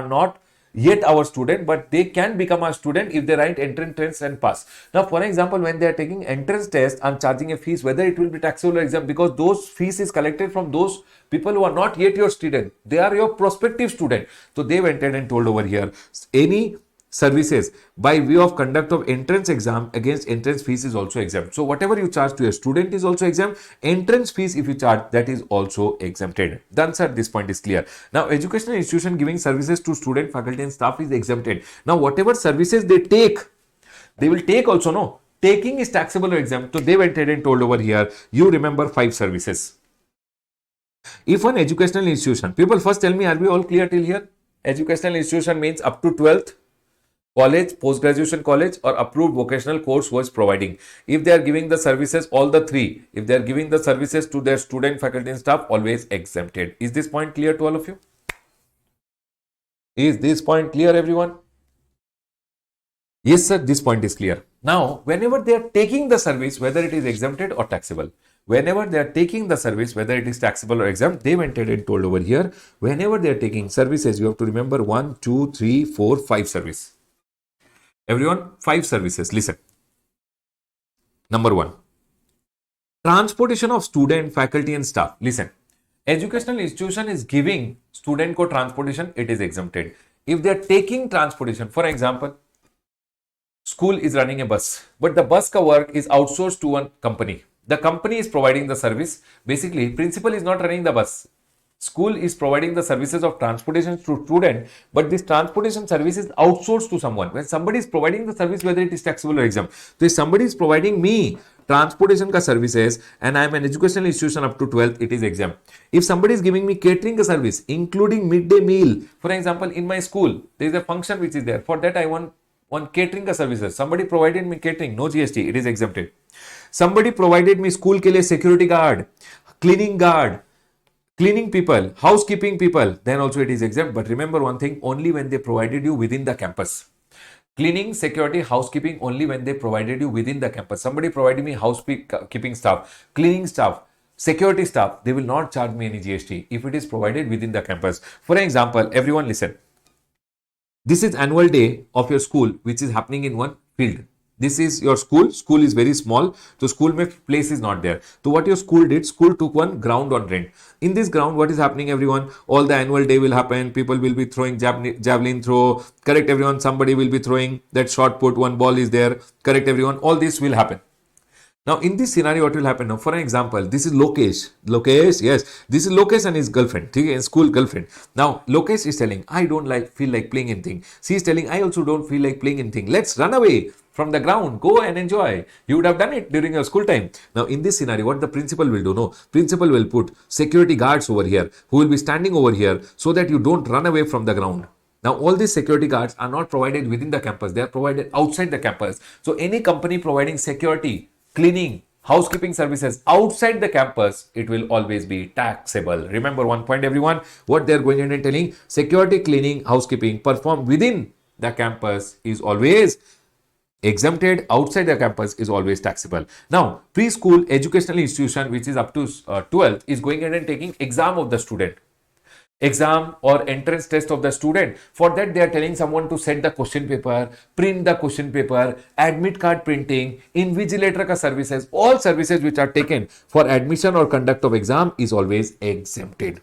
not yet our student, but they can become our student if they write entrance test and pass. Now, for example, when they are taking entrance test and charging a fees, whether it will be taxable or exempt, because those fees is collected from those people who are not yet your student. They are your prospective student. So, they went ahead and told over here, any services by way of conduct of entrance exam against entrance fees is also exempt. So whatever you charge to a student is also exempt. Entrance fees if you charge, that is also exempted. Done, sir. This point is clear. Now educational institution giving services to student, faculty and staff is exempted. Now whatever services they take, they will take also, no, taking is taxable or exempt. So they went ahead and told over here, you remember 5 services. If an educational institution, people first tell me, are we all clear till here? Educational institution means up to 12th. college, post-graduation college or approved vocational course was providing. If they are giving the services, all the three, if they are giving the services to their student, faculty and staff, always exempted. Is this point clear to all of you? Is this point clear, everyone? Yes, sir, this point is clear. Now, whenever they are taking the service, whether it is exempted or taxable, whenever they are taking the service, whether it is taxable or exempt, they went ahead and told over here, whenever they are taking services, you have to remember 1, 2, 3, 4, 5 service. Everyone, 5 services. Listen. Number 1, transportation of student, faculty and staff. Listen, educational institution is giving student ko transportation, it is exempted. If they are taking transportation, for example, school is running a bus, but the bus ka work is outsourced to one company. The company is providing the service. Basically, principal is not running the bus. School is providing the services of transportation to student, but this transportation service is outsourced to someone. When somebody is providing the service, whether it is taxable or exempt, so if somebody is providing me transportation ka services and I am an educational institution up to 12th, it is exempt. If somebody is giving me catering ka service, including midday meal, for example, in my school, there is a function which is there. For that, I want catering ka services. Somebody provided me catering, no GST, it is exempted. Somebody provided me school ke liye security guard, cleaning people, housekeeping people, then also it is exempt. But remember one thing, only when they provided you within the campus. Cleaning, security, housekeeping, only when they provided you within the campus. Somebody provided me housekeeping staff, cleaning staff, security staff, they will not charge me any GST if it is provided within the campus. For example, everyone listen. This is annual day of your school, which is happening in one field. This is your school. School is very small. So school mein place is not there. So what your school did, school took one ground on rent. In this ground, what is happening, everyone? All the annual day will happen. People will be throwing javelin throw. Correct, everyone. Somebody will be throwing that shot put. One ball is there. Correct, everyone. All this will happen. Now, in this scenario, what will happen now? For an example, this is Lokesh. Lokesh, yes, this is Lokesh and his girlfriend, okay, school girlfriend. Now, Lokesh is telling, I don't feel like playing anything. She is telling, I also don't feel like playing anything. Let's run away from the ground, go and enjoy. You would have done it during your school time. Now, in this scenario, what the principal will do? No, principal will put security guards over here who will be standing over here so that you don't run away from the ground. Now, all these security guards are not provided within the campus. They are provided outside the campus. So, any company providing security, cleaning, housekeeping services outside the campus, it will always be taxable. Remember one point, everyone, what they're going in and telling, security, cleaning, housekeeping performed within the campus is always exempted, outside the campus is always taxable. Now, preschool educational institution, which is up to 12th, is going in and taking exam of the student. Exam or entrance test of the student. For that, they are telling someone to set the question paper, print the question paper, admit card printing, invigilator ka services, all services which are taken for admission or conduct of exam is always exempted.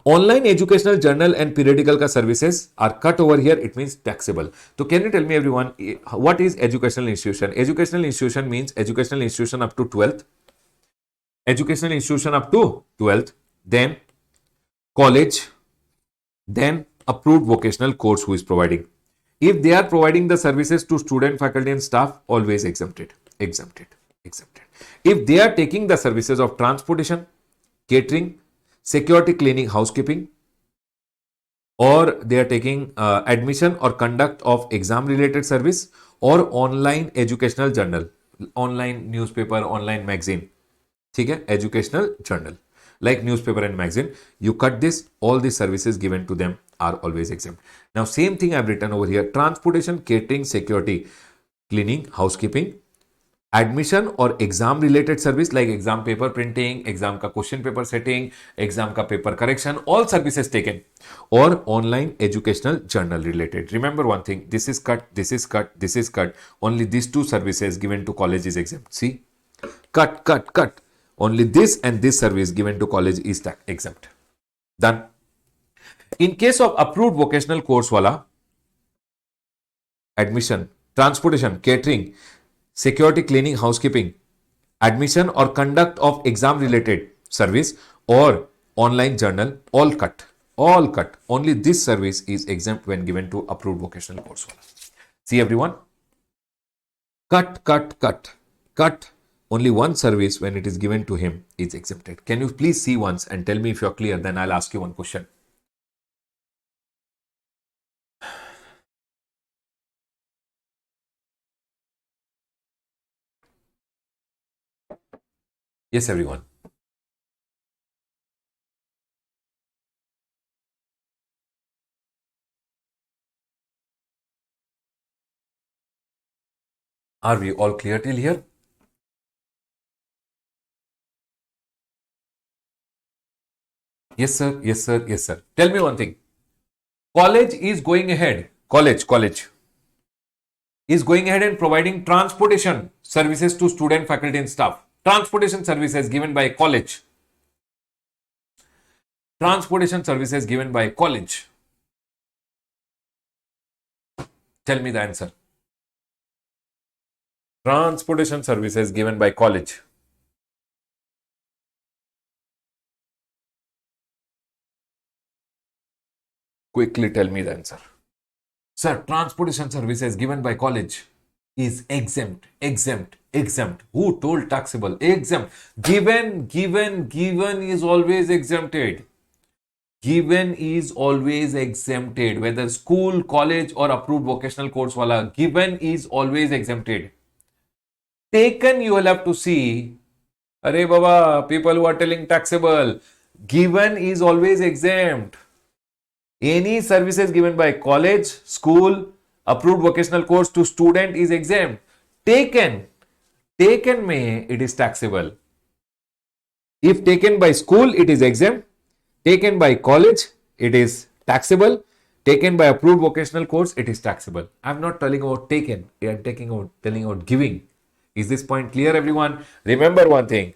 Online educational journal and periodical ka services are cut over here. It means taxable. So can you tell me, everyone, what is educational institution? Educational institution means educational institution up to 12th. Educational institution up to 12th. Then college, then approved vocational course who is providing. If they are providing the services to student, faculty and staff, always exempted. If they are taking the services of transportation, catering, security, cleaning, housekeeping, or they are taking admission or conduct of exam related service or online educational journal, online newspaper, online magazine, ठीक है, educational journal like newspaper and magazine, you cut this, all these services given to them are always exempt. Now, same thing I've written over here, transportation, catering, security, cleaning, housekeeping, admission or exam related service like exam paper printing, exam ka question paper setting, exam ka paper correction, all services taken, or online educational journal related. Remember one thing, this is cut, this is cut, this is cut, only these two services given to college is exempt. See, cut. Only this and this service given to college is exempt. Done. In case of approved vocational course wala, admission, transportation, catering, security, cleaning, housekeeping, admission or conduct of exam related service or online journal, all cut. Only this service is exempt when given to approved vocational course wala. See, everyone, cut. Only one service when it is given to him is exempted. Can you please see once and tell me if you're clear? Then I'll ask you one question. Yes, everyone. Are we all clear till here? Yes, sir. Yes, sir. Yes, sir. Tell me one thing. College is going ahead. College is going ahead and providing transportation services to student, faculty, and staff. Transportation services given by college. Transportation services given by college. Tell me the answer. Transportation services given by college. Quickly tell me the answer. Sir, transportation services given by college is exempt. Who told taxable? Exempt. Given is always exempted. Given is always exempted. Whether school, college, or approved vocational course wala, given is always exempted. Taken, you will have to see. Arey Baba, people who are telling taxable, given is always exempt. Any services given by college, school, approved vocational course to student is exempt. Taken may it is taxable. If taken by school, it is exempt. Taken by college, it is taxable. Taken by approved vocational course, it is taxable. I'm not telling about taken. I'm telling about giving. Is this point clear, everyone? Remember one thing.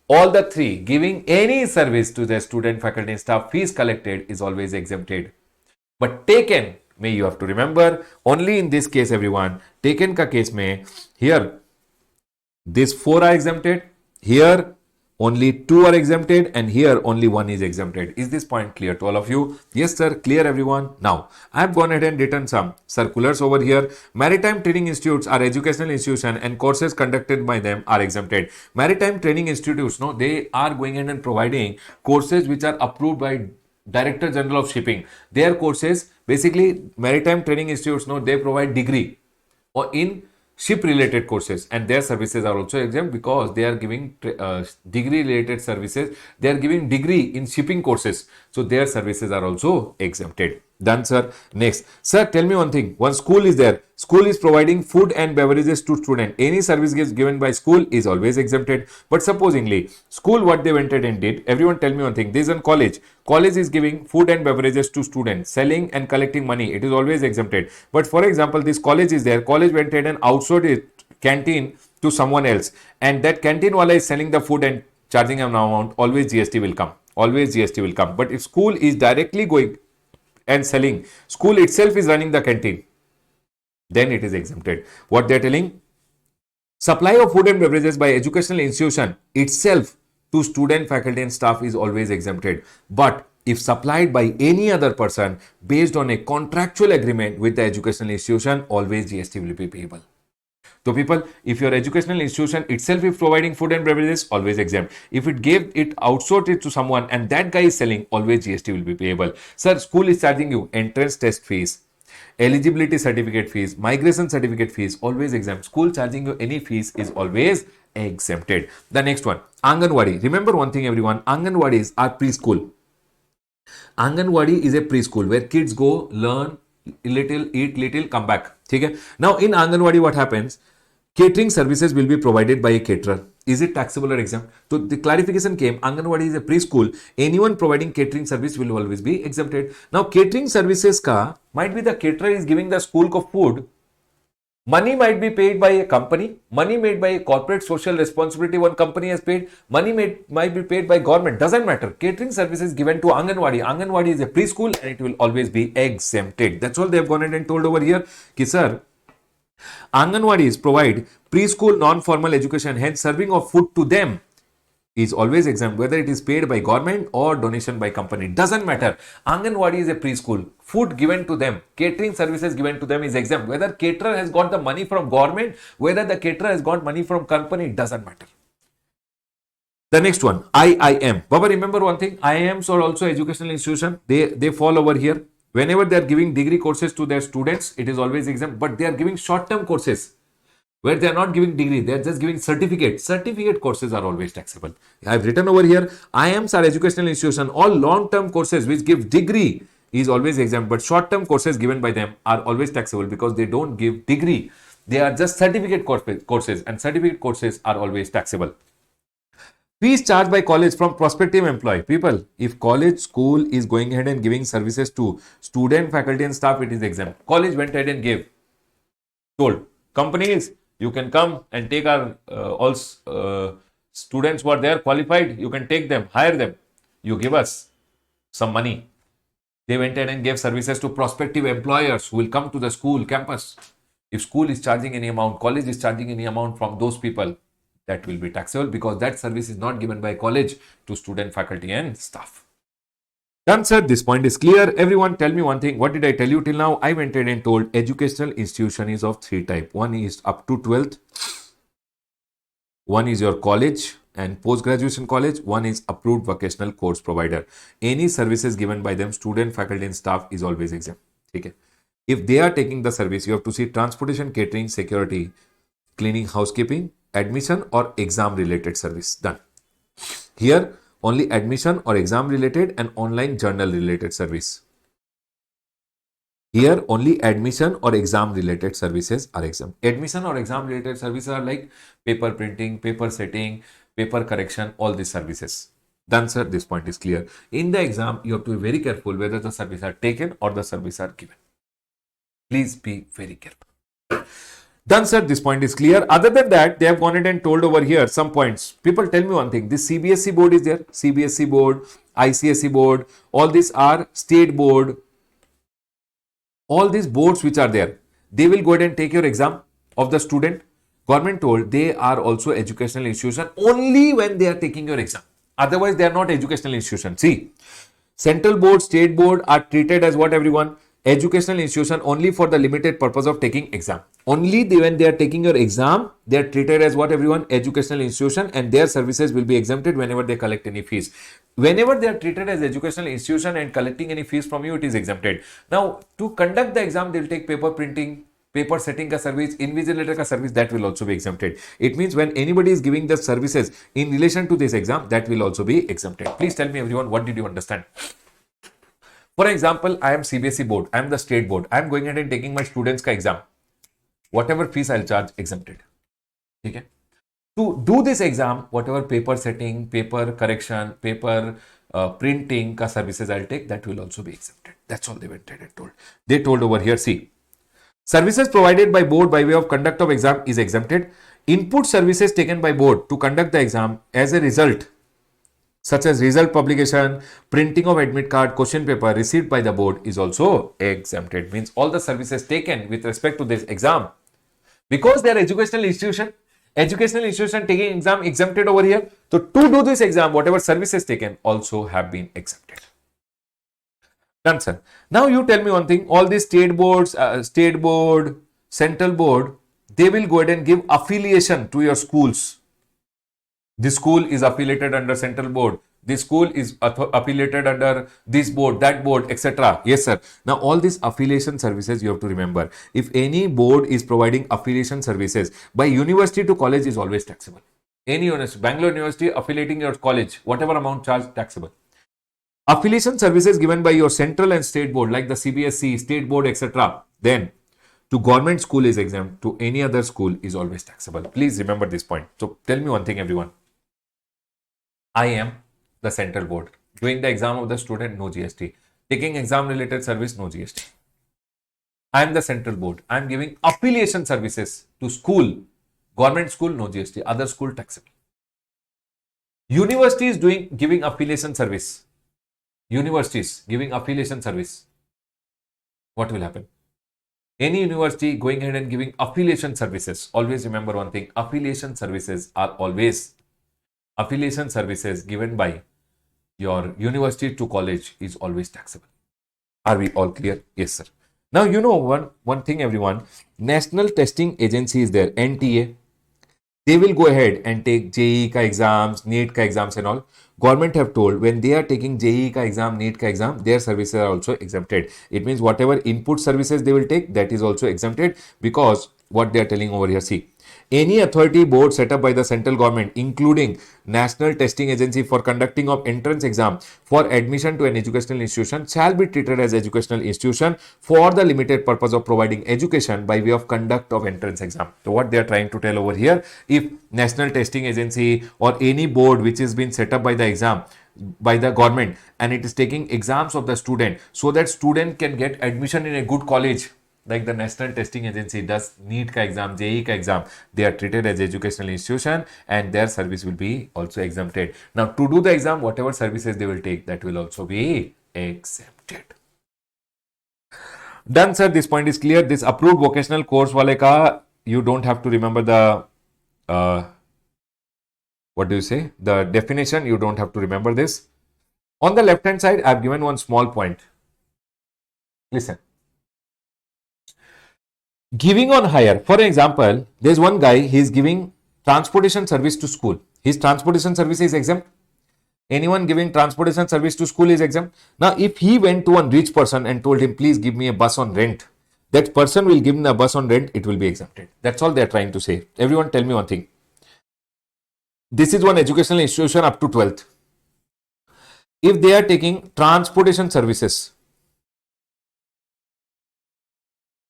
All the three, giving any service to the student, faculty, and staff, fees collected is always exempted. But taken, may you have to remember, only in this case, everyone, taken ka case may, here, these four are exempted, here, only two are exempted, and here only one is exempted. Is this point clear to all of you? Yes, sir. Clear, everyone? Now, I have gone ahead and written some circulars over here. Maritime training institutes are educational institutions and courses conducted by them are exempted. Maritime training institutes, no, they are going in and providing courses which are approved by Director General of Shipping. Their courses, basically, maritime training institutes, no, they provide degree or in ship related courses, and their services are also exempt because they are giving degree related services. They are giving degree in shipping courses, so their services are also exempted. Done, sir. Next, sir, tell me one thing. One school is there. School is providing food and beverages to student. Any service given by school is always exempted. But supposingly, school, what they went ahead and did, everyone tell me one thing. This is on college. College is giving food and beverages to students, selling and collecting money. It is always exempted. But for example, this college is there. College went ahead and outsourced it canteen to someone else, and that canteen wala is selling the food and charging an amount. Always GST will come. Always GST will come. But if school is directly going and selling, school itself is running the canteen, then it is exempted. What they're telling, supply of food and beverages by educational institution itself to student, faculty, and staff is always exempted. But if supplied by any other person based on a contractual agreement with the educational institution, always GST will be payable. So people, if your educational institution itself is providing food and beverages, always exempt. If it gave it, outsourced it to someone and that guy is selling, always GST will be payable. Sir, school is charging you entrance test fees, eligibility certificate fees, migration certificate fees, always exempt. School charging you any fees is always exempted. The next one, Anganwadi. Remember one thing, everyone, Anganwadis are preschool. Anganwadi is a preschool where kids go, learn little, eat little, come back. Okay? Now in Anganwadi, what happens? Catering services will be provided by a caterer. Is it taxable or exempt? So the clarification came, Anganwadi is a preschool. Anyone providing catering service will always be exempted. Now catering services ka, might be the caterer is giving the school ko food. Money might be paid by a company. Money made by a corporate social responsibility one company has paid. Money might be paid by government. Doesn't matter. Catering services given to Anganwadi. Anganwadi is a preschool and it will always be exempted. That's all they have gone ahead and told over here. Ki sir, Anganwadis provide preschool non-formal education, hence serving of food to them is always exempt, whether it is paid by government or donation by company. Doesn't matter. Anganwadi is a preschool. Food given to them, catering services given to them is exempt. Whether caterer has got the money from government, whether the caterer has got money from company, doesn't matter. The next one, IIM. Baba, remember one thing, IIMs are also educational institution. They fall over here. Whenever they are giving degree courses to their students, it is always exempt, but they are giving short-term courses. where they are not giving degree, they are just giving certificate. Certificate courses are always taxable. I have written over here, IIMs are educational institution. All long-term courses which give degree is always exempt, but short-term courses given by them are always taxable because they don't give degree. They are just certificate courses, and certificate courses are always taxable. Fees charged by college from prospective employee. People, if college school is going ahead and giving services to student, faculty and staff, it is exempt. College went ahead and told companies, you can come and take our all students who are there qualified, you can take them, hire them, you give us some money. They went ahead and gave services to prospective employers who will come to the school campus. If school is charging any amount, college is charging any amount from those people, that will be taxable because that service is not given by college to student, faculty and staff. Done, sir. This point is clear. Everyone tell me one thing. What did I tell you till now? I went ahead and told educational institution is of three types. One is up to 12th. One is your college and post-graduation college. One is approved vocational course provider. Any services given by them, student, faculty and staff is always exempt. Okay. If they are taking the service, you have to see transportation, catering, security, cleaning, housekeeping, admission or exam related service. Done. Here only admission or exam related and online journal related service. Here only admission or exam related services are exempt. Admission or exam related services are like paper printing, paper setting, paper correction, all these services. Done, sir. This point is clear. In the exam, you have to be very careful whether the services are taken or the services are given. Please be very careful. Done, sir. This point is clear. Other than that, they have gone ahead and told over here some points. People, tell me one thing. This CBSE board is there. CBSE board, ICSE board, all these are state board. All these boards which are there, they will go ahead and take your exam of the student. Government told they are also educational institution only when they are taking your exam. Otherwise, they are not educational institution. See, central board, state board are treated as what, everyone? Educational institution only for the limited purpose of taking exam. Only when they are taking your exam, they are treated as what, everyone? Educational institution, and their services will be exempted whenever they collect any fees. Whenever they are treated as educational institution and collecting any fees from you, it is exempted. Now, to conduct the exam, they will take paper printing, paper setting ka service, invigilator ka service, that will also be exempted. It means when anybody is giving the services in relation to this exam, that will also be exempted. Please tell me, everyone, what did you understand? For example, I am CBSE board, I am the state board, I am going ahead and taking my students ka exam. Whatever fees I'll charge, exempted. Okay? To do this exam, whatever paper setting, paper correction, paper printing ka services I'll take, that will also be exempted. That's all they went ahead and told. They told over here, see, services provided by board by way of conduct of exam is exempted. Input services taken by board to conduct the exam as a result, such as result publication, printing of admit card, question paper received by the board is also exempted. Means all the services taken with respect to this exam, because they are educational institution taking exam exempted over here. So to do this exam, whatever services taken also have been exempted. Done, sir. Now you tell me one thing. All these state boards, state board, central board, they will go ahead and give affiliation to your schools. This school is affiliated under central board. This school is affiliated under this board, that board, etc. Yes, sir. Now, all these affiliation services you have to remember. If any board is providing affiliation services by university to college is always taxable. Any university, Bangalore University affiliating your college, whatever amount charged, taxable. Affiliation services given by your central and state board like the CBSE, state board, etc. Then to government school is exempt. To any other school is always taxable. Please remember this point. So tell me one thing, everyone. I am the central board. Doing the exam of the student, no GST. Taking exam related service, no GST. I am the central board. I am giving affiliation services to school. Government school, no GST. Other school, taxable. University is giving affiliation service. Universities giving affiliation service. What will happen? Any university going ahead and giving affiliation services. Always remember one thing. Affiliation services are always affiliation services given by your university to college is always taxable. Are we all clear? Yes, sir. Now, you know one thing, everyone. National Testing Agency is there, NTA. They will go ahead and take JEE ka exams, NEET ka exams and all. Government have told when they are taking JEE ka exam, NEET ka exam, their services are also exempted. It means whatever input services they will take, that is also exempted, because what they are telling over here, see, Any authority board set up by the central government, including National Testing Agency for conducting of entrance exam for admission to an educational institution, shall be treated as educational institution for the limited purpose of providing education by way of conduct of entrance exam. So what they are trying to tell over here, if National Testing Agency or any board which has been set up by the exam by the government and it is taking exams of the student so that student can get admission in a good college, like the National Testing Agency does NEET ka exam, JEE ka exam, they are treated as educational institution and their service will be also exempted. Now, to do the exam, whatever services they will take, that will also be exempted. Done, sir. This point is clear. This approved vocational course wale ka, you don't have to remember the, what do you say? The definition, you don't have to remember this. On the left hand side, I have given one small point. Listen. Giving on hire, for example, there's one guy, he's giving transportation service to school. His transportation service is exempt. Anyone giving transportation service to school is exempt. Now, if he went to one rich person and told him, please give me a bus on rent, that person will give him a bus on rent, it will be exempted. That's all they're trying to say. Everyone tell me one thing. This is one educational institution up to 12th. If they are taking transportation services,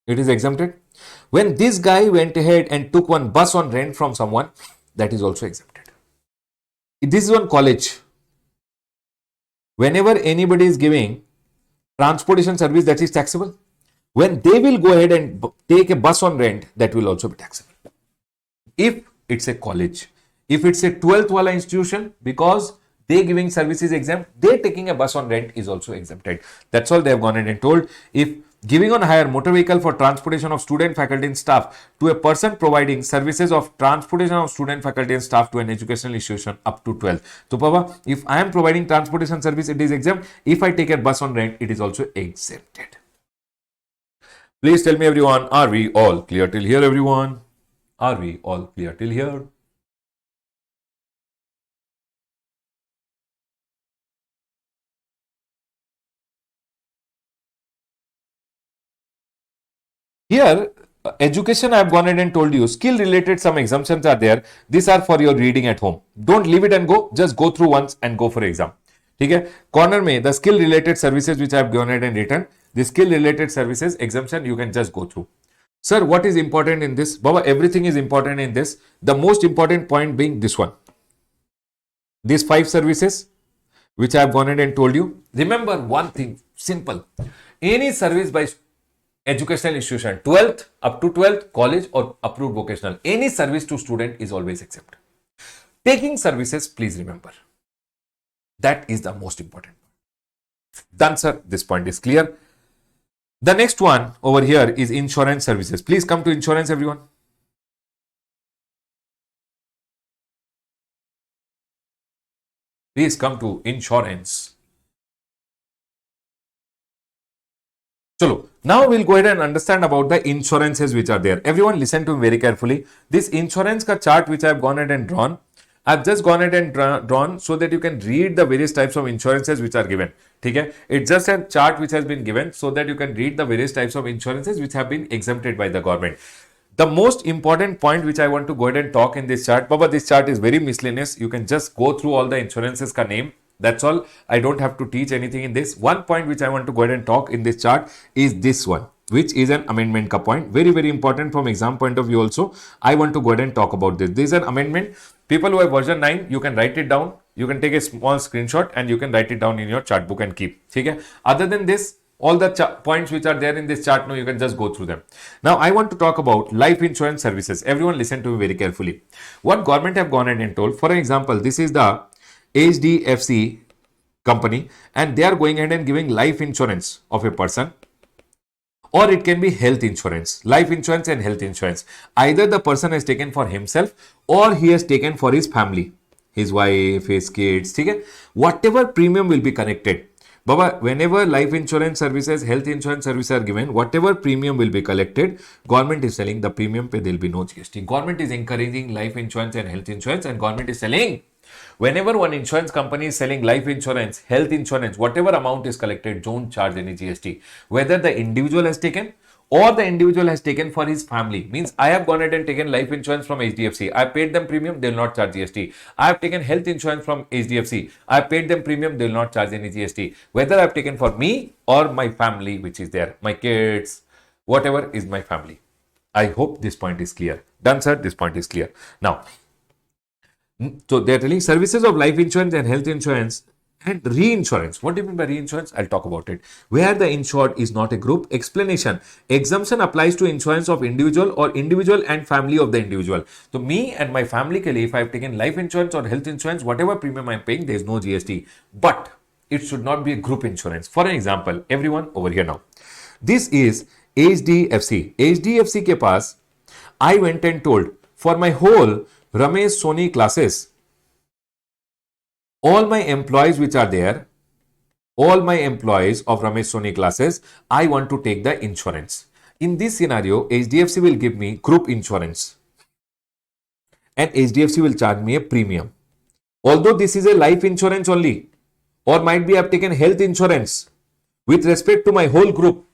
it is exempted. When this guy went ahead and took one bus on rent from someone, that is also exempted. This is one college. Whenever anybody is giving transportation service, that is taxable. When they will go ahead and take a bus on rent, that will also be taxable. If it's a college, if it's a 12th wala institution, because they giving services exempt, they taking a bus on rent is also exempted. That's all they have gone ahead and told. If giving on hire motor vehicle for transportation of student, faculty and staff to a person providing services of transportation of student, faculty and staff to an educational institution up to 12. So, Papa, if I am providing transportation service, it is exempt. If I take a bus on rent, it is also exempted. Please tell me, everyone, are we all clear till here, everyone? Are we all clear till here? Here, education, I have gone ahead and told you, skill related some exemptions are there. These are for your reading at home. Don't leave it and go. Just go through once and go for exam. Okay? Corner mein, the skill related services which I have gone ahead and written, the skill related services exemption, you can just go through. Sir, what is important in this? Baba, everything is important in this. The most important point being this one. These 5 services which I have gone ahead and told you. Remember one thing, simple. Any service by educational institution, 12th up to 12th, college or approved vocational, any service to student is always exempt. Taking services, please remember. That is the most important. Done, sir. This point is clear. The next one over here is insurance services. Please come to insurance, everyone. Please come to insurance. Chalo, now we'll go ahead and understand about the insurances which are there. Everyone listen to me very carefully. This insurance ka chart which I have gone ahead and drawn, I've just gone ahead and drawn so that you can read the various types of insurances which are given. Okay? It's just a chart which has been given so that you can read the various types of insurances which have been exempted by the government. The most important point which I want to go ahead and talk in this chart, Baba, this chart is very miscellaneous. You can just go through all the insurances ka name. That's all. I don't have to teach anything in this. One point which I want to go ahead and talk in this chart is this one, which is an amendment ka point. Very, very important from exam point of view also. I want to go ahead and talk about this. This is an amendment. People who have version 9, you can write it down. You can take a small screenshot and you can write it down in your chart book and keep. Okay? Other than this, all the points which are there in this chart, now you can just go through them. Now, I want to talk about life insurance services. Everyone listen to me very carefully. What government have gone ahead and told, for example, this is the HDFC company and they are going ahead and giving life insurance of a person, or it can be health insurance, life insurance and health insurance. Either the person has taken for himself or he has taken for his family, his wife, his kids. Okay? Whatever premium will be connected. Baba, whenever life insurance services, health insurance services are given, whatever premium will be collected, government is selling the premium pay, there will be no GST. Government is encouraging life insurance and health insurance and government is selling. Whenever one insurance company is selling life insurance, health insurance, whatever amount is collected, don't charge any GST. Whether the individual has taken or the individual has taken for his family. Means I have gone ahead and taken life insurance from HDFC. I paid them premium, they will not charge GST. I have taken health insurance from HDFC. I paid them premium, they will not charge any GST. Whether I have taken for me or my family, which is there, my kids, whatever is my family. I hope this point is clear. Done, sir. This point is clear. Now, so they're telling services of life insurance and health insurance and reinsurance. What do you mean by reinsurance? I'll talk about it. Where the insured is not a group. Explanation. Exemption applies to insurance of individual or individual and family of the individual. So me and my family ke liye, if I've taken life insurance or health insurance, whatever premium I'm paying, there is no GST. But it should not be a group insurance. For an example, everyone over here now. This is HDFC. HDFC के पास I went and told for my whole Ramesh Soni classes, all my employees which are there, all my employees of Ramesh Soni classes, I want to take the insurance. In this scenario, HDFC will give me group insurance and HDFC will charge me a premium. Although this is a life insurance only, or might be I've taken health insurance with respect to my whole group,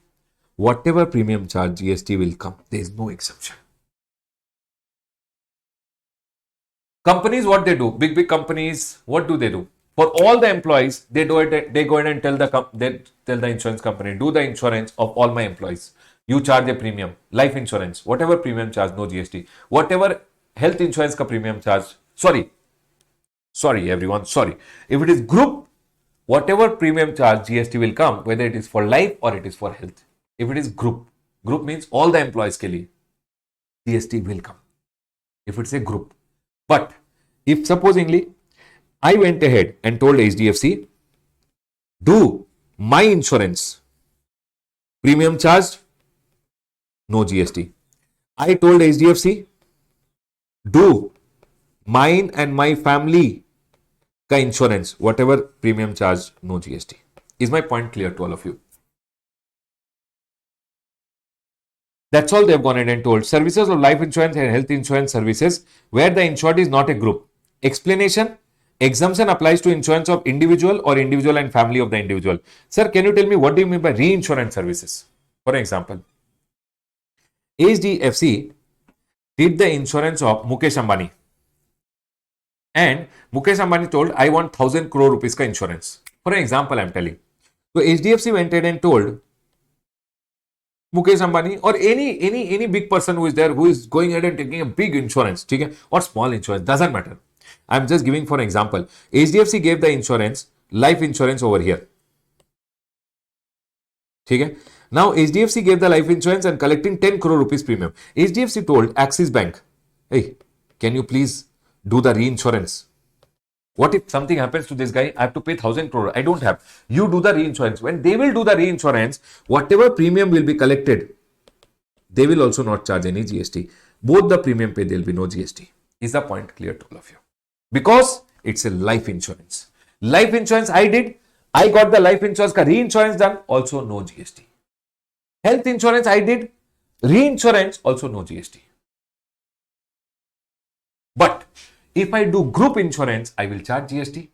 whatever premium charge GST will come. There is no exemption. Companies, what they do? Big companies, what do? For all the employees, they go ahead and tell the insurance company, do the insurance of all my employees. You charge a premium, life insurance, whatever premium charge, no GST. Whatever health insurance ka premium charge, sorry everyone, sorry. If it is group, whatever premium charge GST will come, whether it is for life or it is for health. If it is group means all the employees ke liye, GST will come. If it's a group. But if supposingly I went ahead and told HDFC, do my insurance, premium charged, no GST. I told HDFC, do mine and my family ka insurance, whatever premium charged, no GST. Is my point clear to all of you? That's all they've gone ahead and told. Services of life insurance and health insurance services where the insured is not a group. Explanation. Exemption applies to insurance of individual or individual and family of the individual. Sir, can you tell me what do you mean by reinsurance services? For example, HDFC did the insurance of Mukesh Ambani. And Mukesh Ambani told, I want 1,000 crore rupees ka insurance. For example, I'm telling. So HDFC went ahead and told Mukesh Ambani or any big person who is there who is going ahead and taking a big insurance, okay, or small insurance, doesn't matter. I'm just giving for example. HDFC gave the insurance, life insurance over here. Okay. Now HDFC gave the life insurance and collecting 10 crore rupees premium. HDFC told Axis Bank, hey, can you please do the reinsurance? What if something happens to this guy? I have to pay 1,000 crore. I don't have. You do the reinsurance. When they will do the reinsurance, whatever premium will be collected, they will also not charge any GST. Both the premium pay, there will be no GST. Is the point clear to all of you? Because it's a life insurance. Life insurance I did. I got the life insurance ka reinsurance done. Also no GST. Health insurance I did. Reinsurance also no GST. But if I do group insurance, I will charge GST.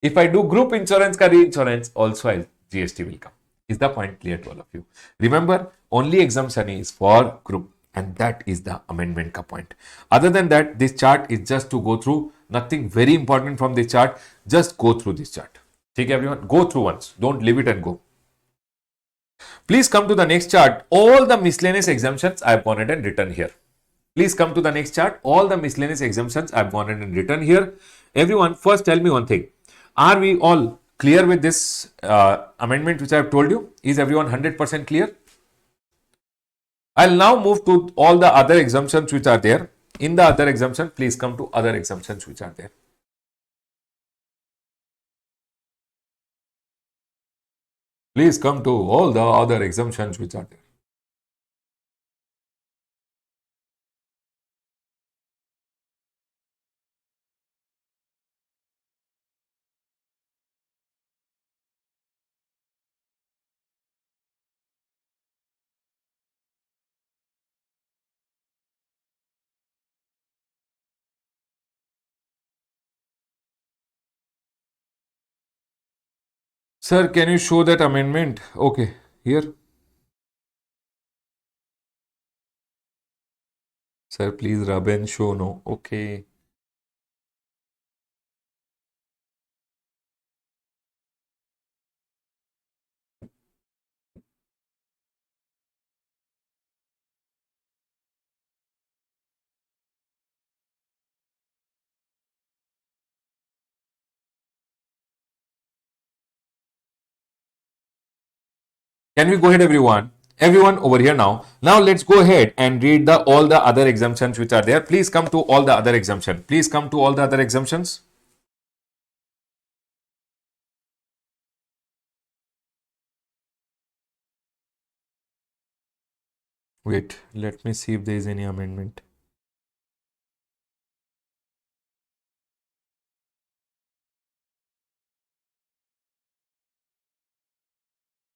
If I do group insurance ka reinsurance, also GST will come. Is the point clear to all of you? Remember, only exemption is for group, and that is the amendment ka point. Other than that, this chart is just to go through. Nothing very important from this chart. Just go through this chart. Okay, everyone? Go through once. Don't leave it and go. Please come to the next chart. All the miscellaneous exemptions I have gone ahead and written here. Please come to the next chart. All the miscellaneous exemptions I've gone ahead and written here. Everyone, first tell me one thing. Are we all clear with this amendment which I have told you? Is everyone 100% clear? I'll now move to all the other exemptions which are there. In the other exemption, please come to other exemptions which are there. Please come to all the other exemptions which are there. Sir, can you show that amendment? Okay, here. Sir, please rub and show no. Okay. Can we go ahead, everyone? Everyone over here now. Now let's go ahead and read the all the other exemptions which are there. Please come to all the other exemption. Please come to all the other exemptions. Wait, let me see if there is any amendment.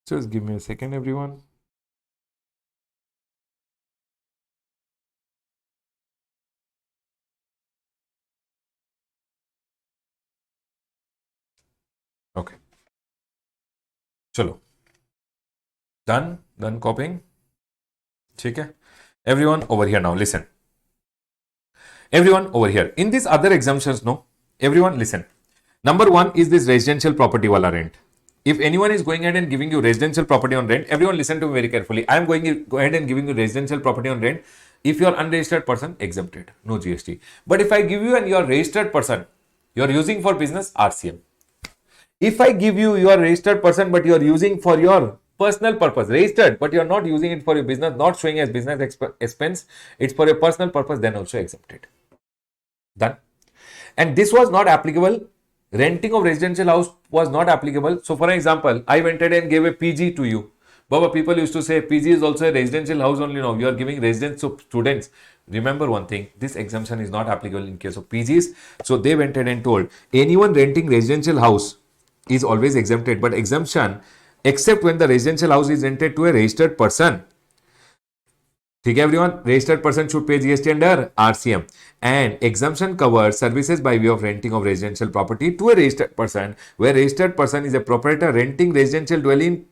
Just give me a second, everyone. Okay. चलो. Done copying. ठीक है. Everyone over here now, listen. Everyone over here. In these other exemptions, no. Everyone listen. Number one is this residential property wala rent. If anyone is going ahead and giving you residential property on rent, everyone listen to me very carefully. I am going to go ahead and giving you residential property on rent. If you are unregistered person, exempted, no GST. But if I give you and you are registered person, you are using for business, RCM. If I give you your registered person, but you are using for your personal purpose, registered, but you are not using it for your business, not showing as business expense, it's for your personal purpose, then also exempted. Done. And this was not applicable. Renting of residential house was not applicable. So, for example, I went ahead and gave a PG to you. Baba, people used to say PG is also a residential house only. No, you are giving residence to students. Remember one thing, this exemption is not applicable in case of PGs. So, they went ahead and told anyone renting residential house is always exempted, but exemption except when the residential house is rented to a registered person. ठीक है everyone, registered person should pay GST under RCM, and exemption covers services by way of renting of residential property to a registered person, where registered person is a proprietor renting residential dwelling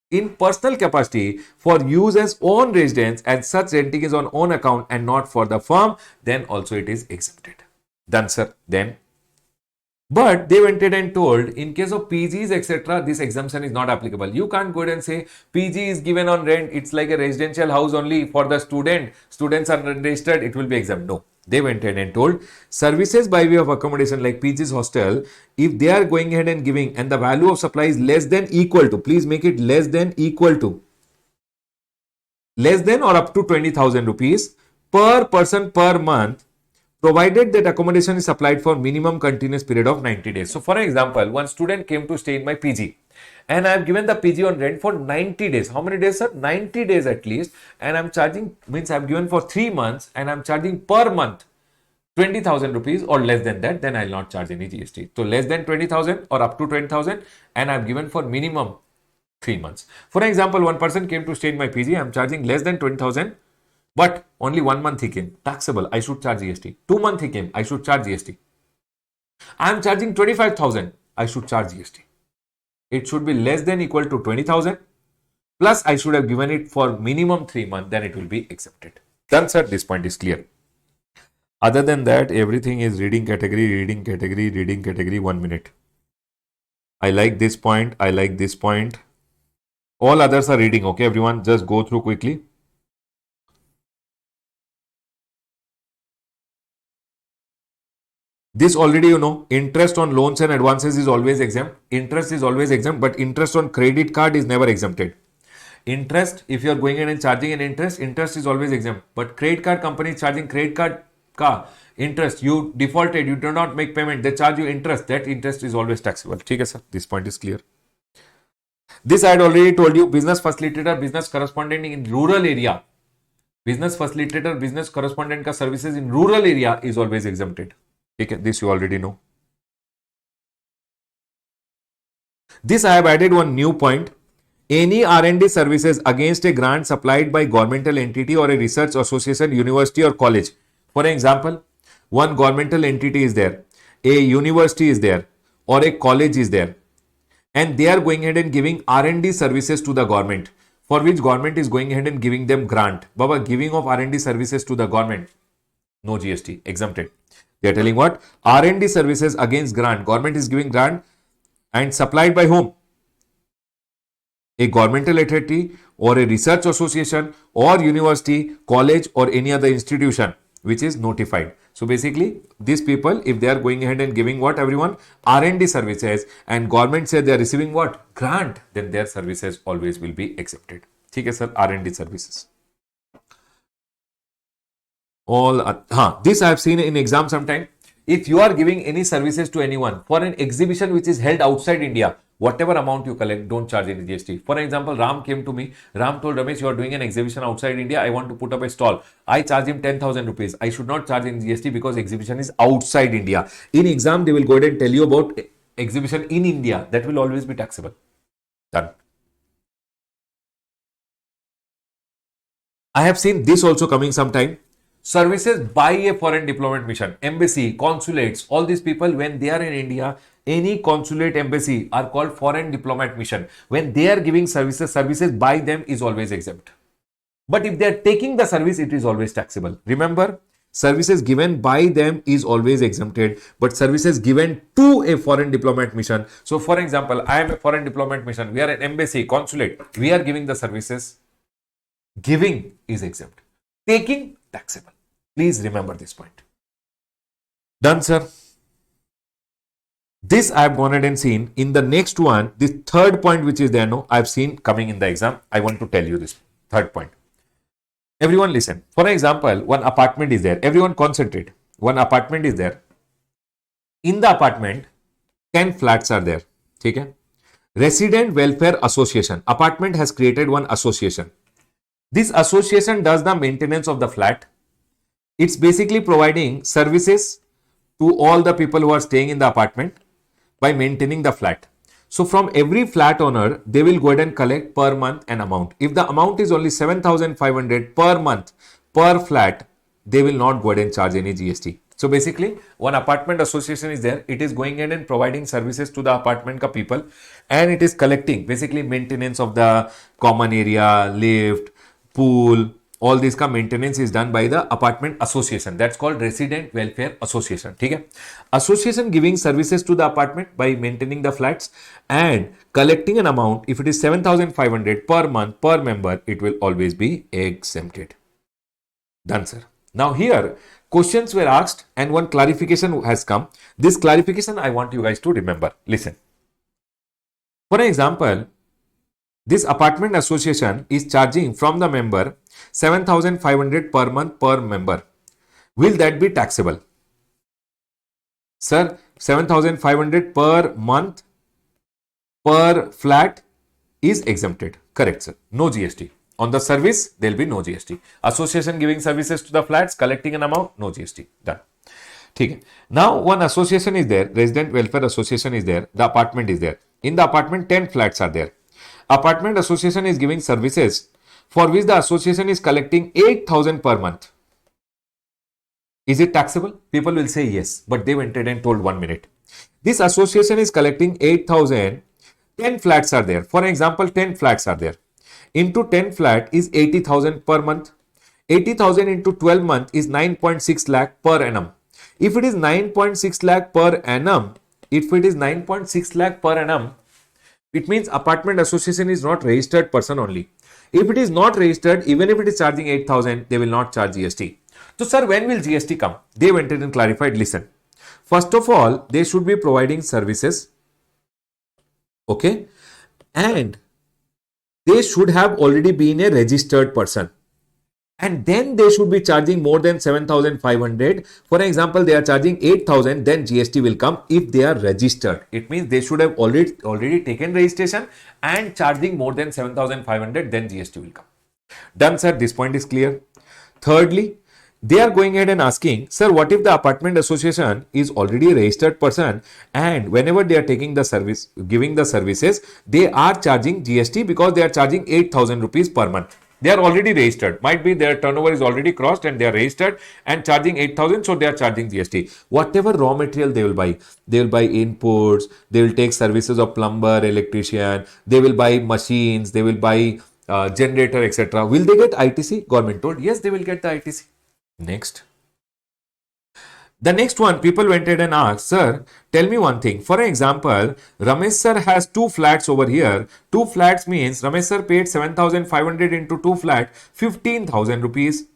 in personal capacity for use as own residence, and such renting is on own account and not for the firm, then also it is exempted. Done, sir. Then but they went ahead and told in case of PGs, etc., this exemption is not applicable. You can't go ahead and say PG is given on rent, it's like a residential house only for the student. Students are registered, it will be exempt. No. They went ahead and told services by way of accommodation like PG's hostel, if they are going ahead and giving and the value of supply is less than equal to, please make it less than equal to, less than or up to 20,000 rupees per person per month, provided that accommodation is supplied for minimum continuous period of 90 days. So, for example, one student came to stay in my PG and I have given the PG on rent for 90 days. How many days, sir? 90 days at least. And I'm charging, means I've given for 3 months and I'm charging per month 20,000 rupees or less than that, then I'll not charge any GST. So, less than 20,000 or up to 20,000 and I've given for minimum 3 months. For example, one person came to stay in my PG, I'm charging less than 20,000. But only 1 month he came, taxable, I should charge GST. 2 months he came, I should charge GST. I am charging 25,000, I should charge GST. It should be less than equal to 20,000 plus I should have given it for minimum 3 months, then it will be accepted. Done, sir. This point is clear. Other than that, everything is reading category, reading category, reading category. 1 minute. I like this point, I like this point. All others are reading, okay, everyone? Just go through quickly. This already you know, interest on loans and advances is always exempt. Interest is always exempt, but interest on credit card is never exempted. Interest, if you are going in and charging an interest, interest is always exempt. But credit card company is charging credit card ka interest. You defaulted, you do not make payment, they charge you interest. That interest is always taxable. Okay, sir. This point is clear. This I had already told you, business facilitator, business correspondent in rural area. Business facilitator, business correspondent ka services in rural area is always exempted. Okay, this you already know. This I have added one new point. Any R&D services against a grant supplied by governmental entity or a research association, university or college. For example, one governmental entity is there, a university is there, or a college is there, and they are going ahead and giving R&D services to the government, for which government is going ahead and giving them grant. Baba, giving of R&D services to the government. No GST, exempted. They are telling what? R&D services against grant. Government is giving grant and supplied by whom? A governmental entity or a research association or university, college or any other institution which is notified. So basically these people, if they are going ahead and giving what everyone? R&D services, and government says they are receiving what? Grant, then their services always will be accepted. ठीक है sir, R&D services. This I have seen in exam sometime. If you are giving any services to anyone for an exhibition which is held outside India, whatever amount you collect, don't charge any GST. For example, Ram came to me. Ram told Ramesh, you are doing an exhibition outside India. I want to put up a stall. I charge him 10,000 rupees. I should not charge any GST because exhibition is outside India. In exam, they will go ahead and tell you about exhibition in India. That will always be taxable. Done. I have seen this also coming sometime. Services by a foreign diplomat mission, embassy, consulates, all these people, when they are in India, any consulate, embassy are called foreign diplomat mission. When they are giving services, services by them is always exempt. But if they are taking the service, it is always taxable. Remember, services given by them is always exempted, but services given to a foreign diplomat mission. So for example, I am a foreign diplomat mission. We are an embassy, consulate. We are giving the services. Giving is exempt. Taking, taxable. Please remember this point. Done, sir. This I have gone ahead and seen. In the next one, this third point which is there, no, I have seen coming in the exam. I want to tell you this third point. Everyone listen. For example, one apartment is there. Everyone concentrate. One apartment is there. In the apartment, 10 flats are there. Okay? Resident Welfare Association. Apartment has created one association. This association does the maintenance of the flat. It's basically providing services to all the people who are staying in the apartment by maintaining the flat. So from every flat owner, they will go ahead and collect per month an amount. If the amount is only 7,500 per month per flat, they will not go ahead and charge any GST. So basically, one apartment association is there. It is going ahead and providing services to the apartment ka people, and it is collecting basically maintenance of the common area, lift, pool, all this का maintenance is done by the apartment association. That's called resident welfare association. ठीक है? Association giving services to the apartment by maintaining the flats and collecting an amount. If it is 7,500 per month per member, it will always be exempted. Done, sir. Now here questions were asked and one clarification has come. This clarification I want you guys to remember. Listen. For example, this apartment association is charging from the member 7,500 per month per member. Will that be taxable? Sir, 7,500 per month per flat is exempted. Correct, sir. No GST. On the service, there will be no GST. Association giving services to the flats, collecting an amount, no GST. Done. Okay. Now, one association is there. Resident Welfare Association is there. The apartment is there. In the apartment, 10 flats are there. Apartment association is giving services for which the association is collecting 8,000 per month. Is it taxable? People will say yes, but they went ahead and told 1 minute. This association is collecting 8,000. 10 flats are there. For example, 10 flats are there. Into 10 flat is 80,000 per month. 80,000 into 12 month is 9.6 lakh per annum. If it is 9.6 lakh per annum, it means apartment association is not registered person only. If it is not registered, even if it is charging 8,000, they will not charge GST. So, sir, when will GST come? They went in and clarified, listen. First of all, they should be providing services. Okay. And they should have already been a registered person. And then they should be charging more than 7,500. For example, they are charging 8,000, then GST will come if they are registered. It means they should have already taken registration and charging more than 7,500, then GST will come. Done, sir. This point is clear. Thirdly, they are going ahead and asking, sir, what if the apartment association is already a registered person and whenever they are taking the service, giving the services, they are charging GST because they are charging 8,000 rupees per month. They are already registered. Might be their turnover is already crossed and they are registered and charging 8,000. So they are charging GST. Whatever raw material they will buy inputs, they will take services of plumber, electrician, they will buy machines, they will buy generator, etc. Will they get ITC? Government told, yes, they will get the ITC. Next. The next one, people went ahead and asked, sir, tell me one thing. For example, Ramesh sir has two flats over here. Two flats means Ramesh sir paid 7,500 into two flat, 15,000 rupees.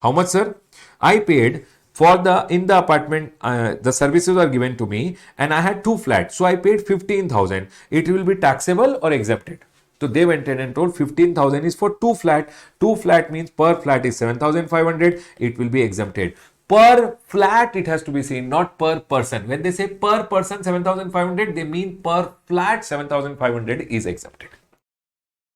How much, sir? I paid for the, in the apartment, the services are given to me and I had two flats. So I paid 15,000. It will be taxable or exempted. So they went in and told 15,000 is for two flat. Two flat means per flat is 7,500. It will be exempted. Per flat it has to be seen, not per person. When they say per person 7,500, they mean per flat 7,500 is exempted.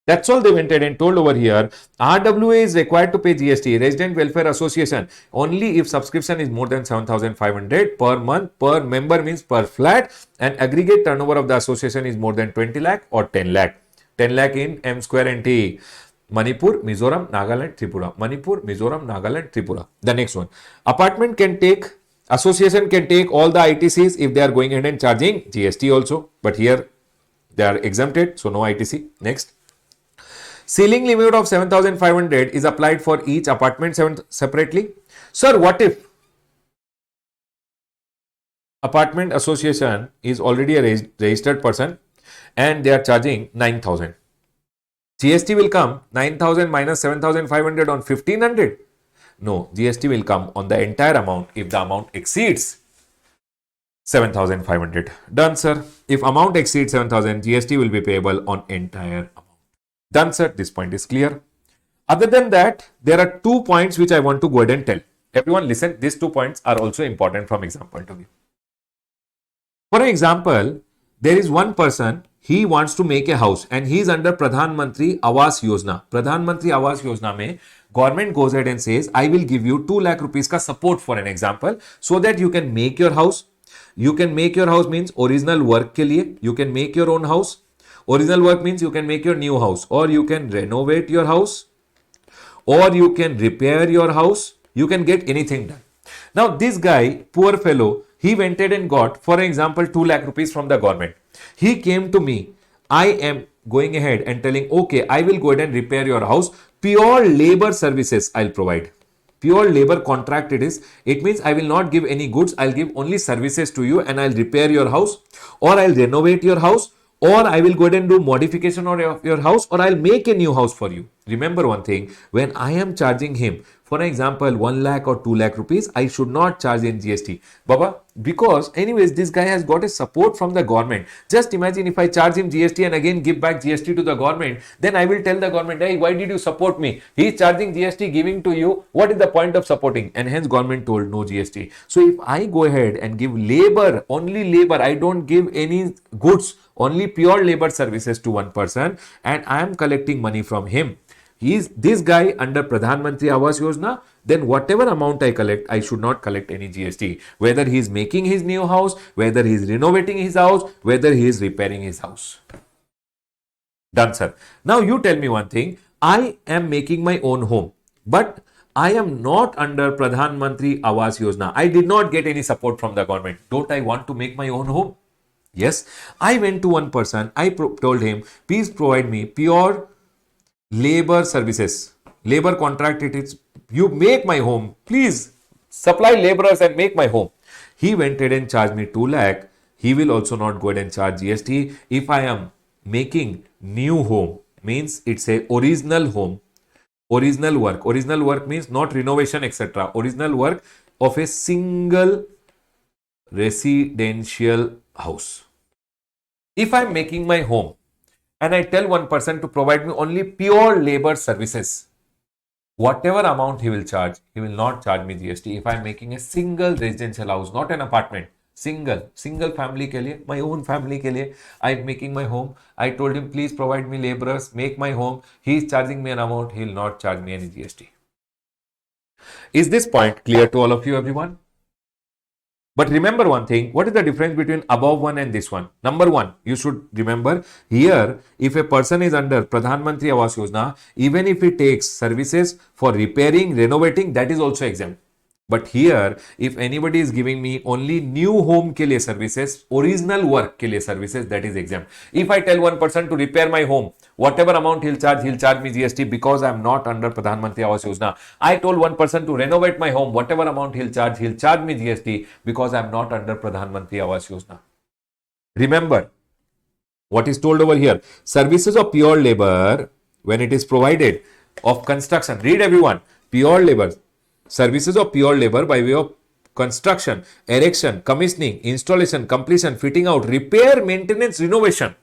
That's all they went ahead and told over here. RWA is required to pay GST, Resident Welfare Association, only if subscription is more than 7,500 per month. Per member means per flat, and aggregate turnover of the association is more than 20 lakh or 10 lakh. 10 lakh in M square and T. Manipur, Mizoram, Nagaland, Tripura. Manipur, Mizoram, Nagaland, Tripura. The next one. Apartment can take, association can take all the ITCs if they are going ahead and charging GST also. But here they are exempted, so no ITC. Next. Ceiling limit of 7,500 is applied for each apartment separately. Sir, what if apartment association is already a registered person and they are charging 9,000? GST will come 9,000 minus 7,500 on 1,500. No, GST will come on the entire amount if the amount exceeds 7,500. Done, sir. If amount exceeds 7,000, GST will be payable on entire amount. Done, sir. This point is clear. Other than that, there are 2 points which I want to go ahead and tell. Everyone listen, these 2 points are also important from exam point of view. For example, there is one person, he wants to make a house and he is under Pradhan Mantri Awas Yojana. Pradhan Mantri Awas Yojana mein government goes ahead and says, I will give you 2 lakh rupees ka support for an example so that you can make your house. You can make your house means original work ke liye. You can make your own house. Original work means you can make your new house, or you can renovate your house, or you can repair your house. You can get anything done. Now this guy, poor fellow, he went ahead and got, for example, 2 lakh rupees from the government. He came to me. I am going ahead and telling, okay, I will go ahead and repair your house. Pure labor services I'll provide. Pure labor contract it is. It means I will not give any goods. I'll give only services to you and I'll repair your house, or I'll renovate your house, or I will go ahead and do modification of your house, or I'll make a new house for you. Remember one thing, when I am charging him, for example, 1 lakh or 2 lakh rupees, I should not charge in GST. Baba, because anyways, this guy has got a support from the government. Just imagine if I charge him GST and again give back GST to the government, then I will tell the government, hey, why did you support me? He is charging GST, giving to you. What is the point of supporting? And hence government told no GST. So if I go ahead and give labor, only labor, I don't give any goods, only pure labor services to one person, and I am collecting money from him. He is this guy under Pradhan Mantri Awas Yojana, then whatever amount I collect, I should not collect any GST. Whether he is making his new house, whether he is renovating his house, whether he is repairing his house. Done, sir. Now you tell me one thing. I am making my own home, but I am not under Pradhan Mantri Awas Yojana. I did not get any support from the government. Don't I want to make my own home? Yes. I went to one person. I told him, please provide me pure labor services, labor contract it is. You make my home, please supply laborers and make my home. He went ahead and charged me 2 lakh. He will also not go ahead and charge GST. If I am making new home, means it's a original home, original work. Original work means not renovation, etc. Original work of a single residential house. If I'm making my home and I tell one person to provide me only pure labor services, whatever amount he will charge, he will not charge me GST. If I'm making a single residential house, not an apartment, single family ke liye, my own family ke liye, I'm making my home. I told him, please provide me laborers, make my home. He is charging me an amount, he will not charge me any GST. Is this point clear to all of you, everyone? But remember one thing, what is the difference between above one and this one? Number one, you should remember here, if a person is under Pradhan Mantri Awas Yojana, even if he takes services for repairing, renovating, that is also exempt. But here, if anybody is giving me only new home के लिए services, original work के लिए services, that is exempt. If I tell one person to repair my home, whatever amount he'll charge me GST because I'm not under Pradhan Mantri Awas Yojana. I told one person to renovate my home, whatever amount he'll charge me GST because I'm not under Pradhan Mantri Awas Yojana. Remember, what is told over here, services of pure labor, when it is provided of construction, read everyone, pure labor, services of pure labor by way of construction, erection, commissioning, installation, completion, fitting out, repair, maintenance, renovation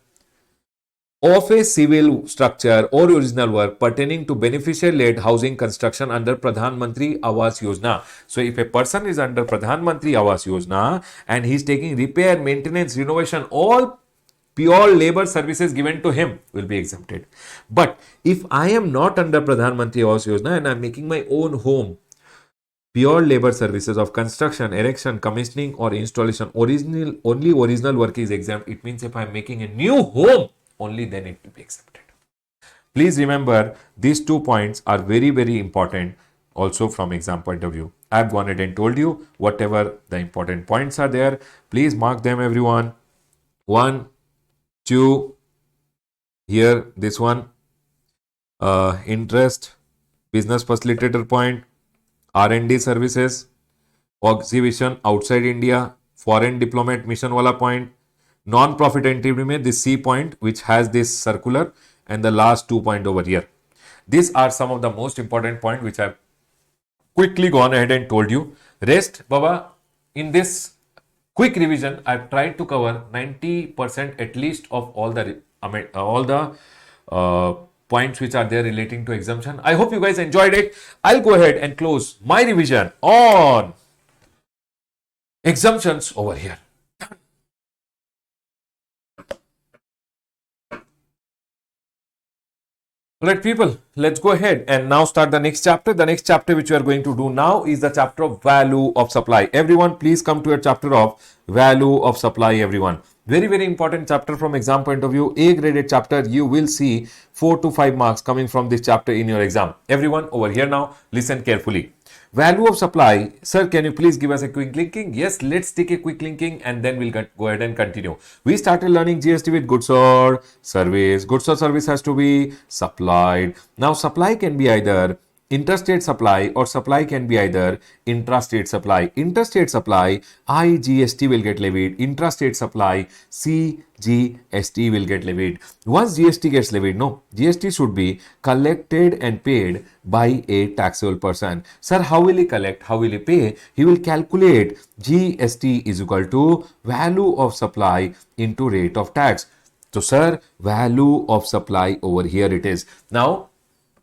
of a civil structure or original work pertaining to beneficiary-led housing construction under Pradhan Mantri Awas Yojana. So, if a person is under Pradhan Mantri Awas Yojana and he is taking repair, maintenance, renovation, all pure labor services given to him will be exempted. But if I am not under Pradhan Mantri Awas Yojana and I am making my own home, pure labor services of construction, erection, commissioning or installation, only original work is exempt. It means if I am making a new home, only then it will be exempted. Please remember, these 2 points are very, very important also from exam point of view. I have gone ahead and told you whatever the important points are there. Please mark them, everyone. 1, 2, here this one, interest, business facilitator point, R&D services, exhibition outside India, foreign diplomat mission wala point, non-profit entity mein this C point which has this circular, and the last 2 point over here. These are some of the most important points which I have quickly gone ahead and told you. Rest, Baba, in this quick revision, I've tried to cover 90% at least of all the points which are there relating to exemption. I hope you guys enjoyed it. I'll go ahead and close my revision on exemptions over here. Alright, people, let's go ahead and now start the next chapter. The next chapter which we are going to do now is the chapter of value of supply. Everyone, please come to a chapter of value of supply, everyone. Very, very important chapter from exam point of view. A graded chapter. You will see 4 to 5 marks coming from this chapter in your exam. Everyone, over here now, listen carefully. Value of supply. Sir, can you please give us a quick linking? Yes, let's take a quick linking and then we'll go ahead and continue. We started learning GST with goods or service. Goods or service has to be supplied. Now, supply can be either interstate supply or supply can be either intrastate supply. Interstate supply, IGST will get levied. Intrastate supply, CGST will get levied. Once GST gets levied, no, GST should be collected and paid by a taxable person. Sir, how will he collect? How will he pay? He will calculate GST is equal to value of supply into rate of tax. So, sir, value of supply over here it is. Now,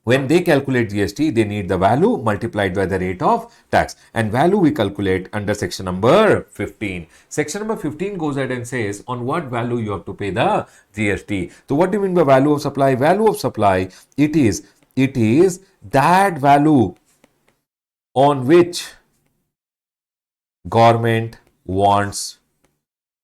when they calculate GST, they need the value multiplied by the rate of tax. And value we calculate under section number 15. Section number 15 goes ahead and says on what value you have to pay the GST. So what do you mean by value of supply? Value of supply, it is that value on which government wants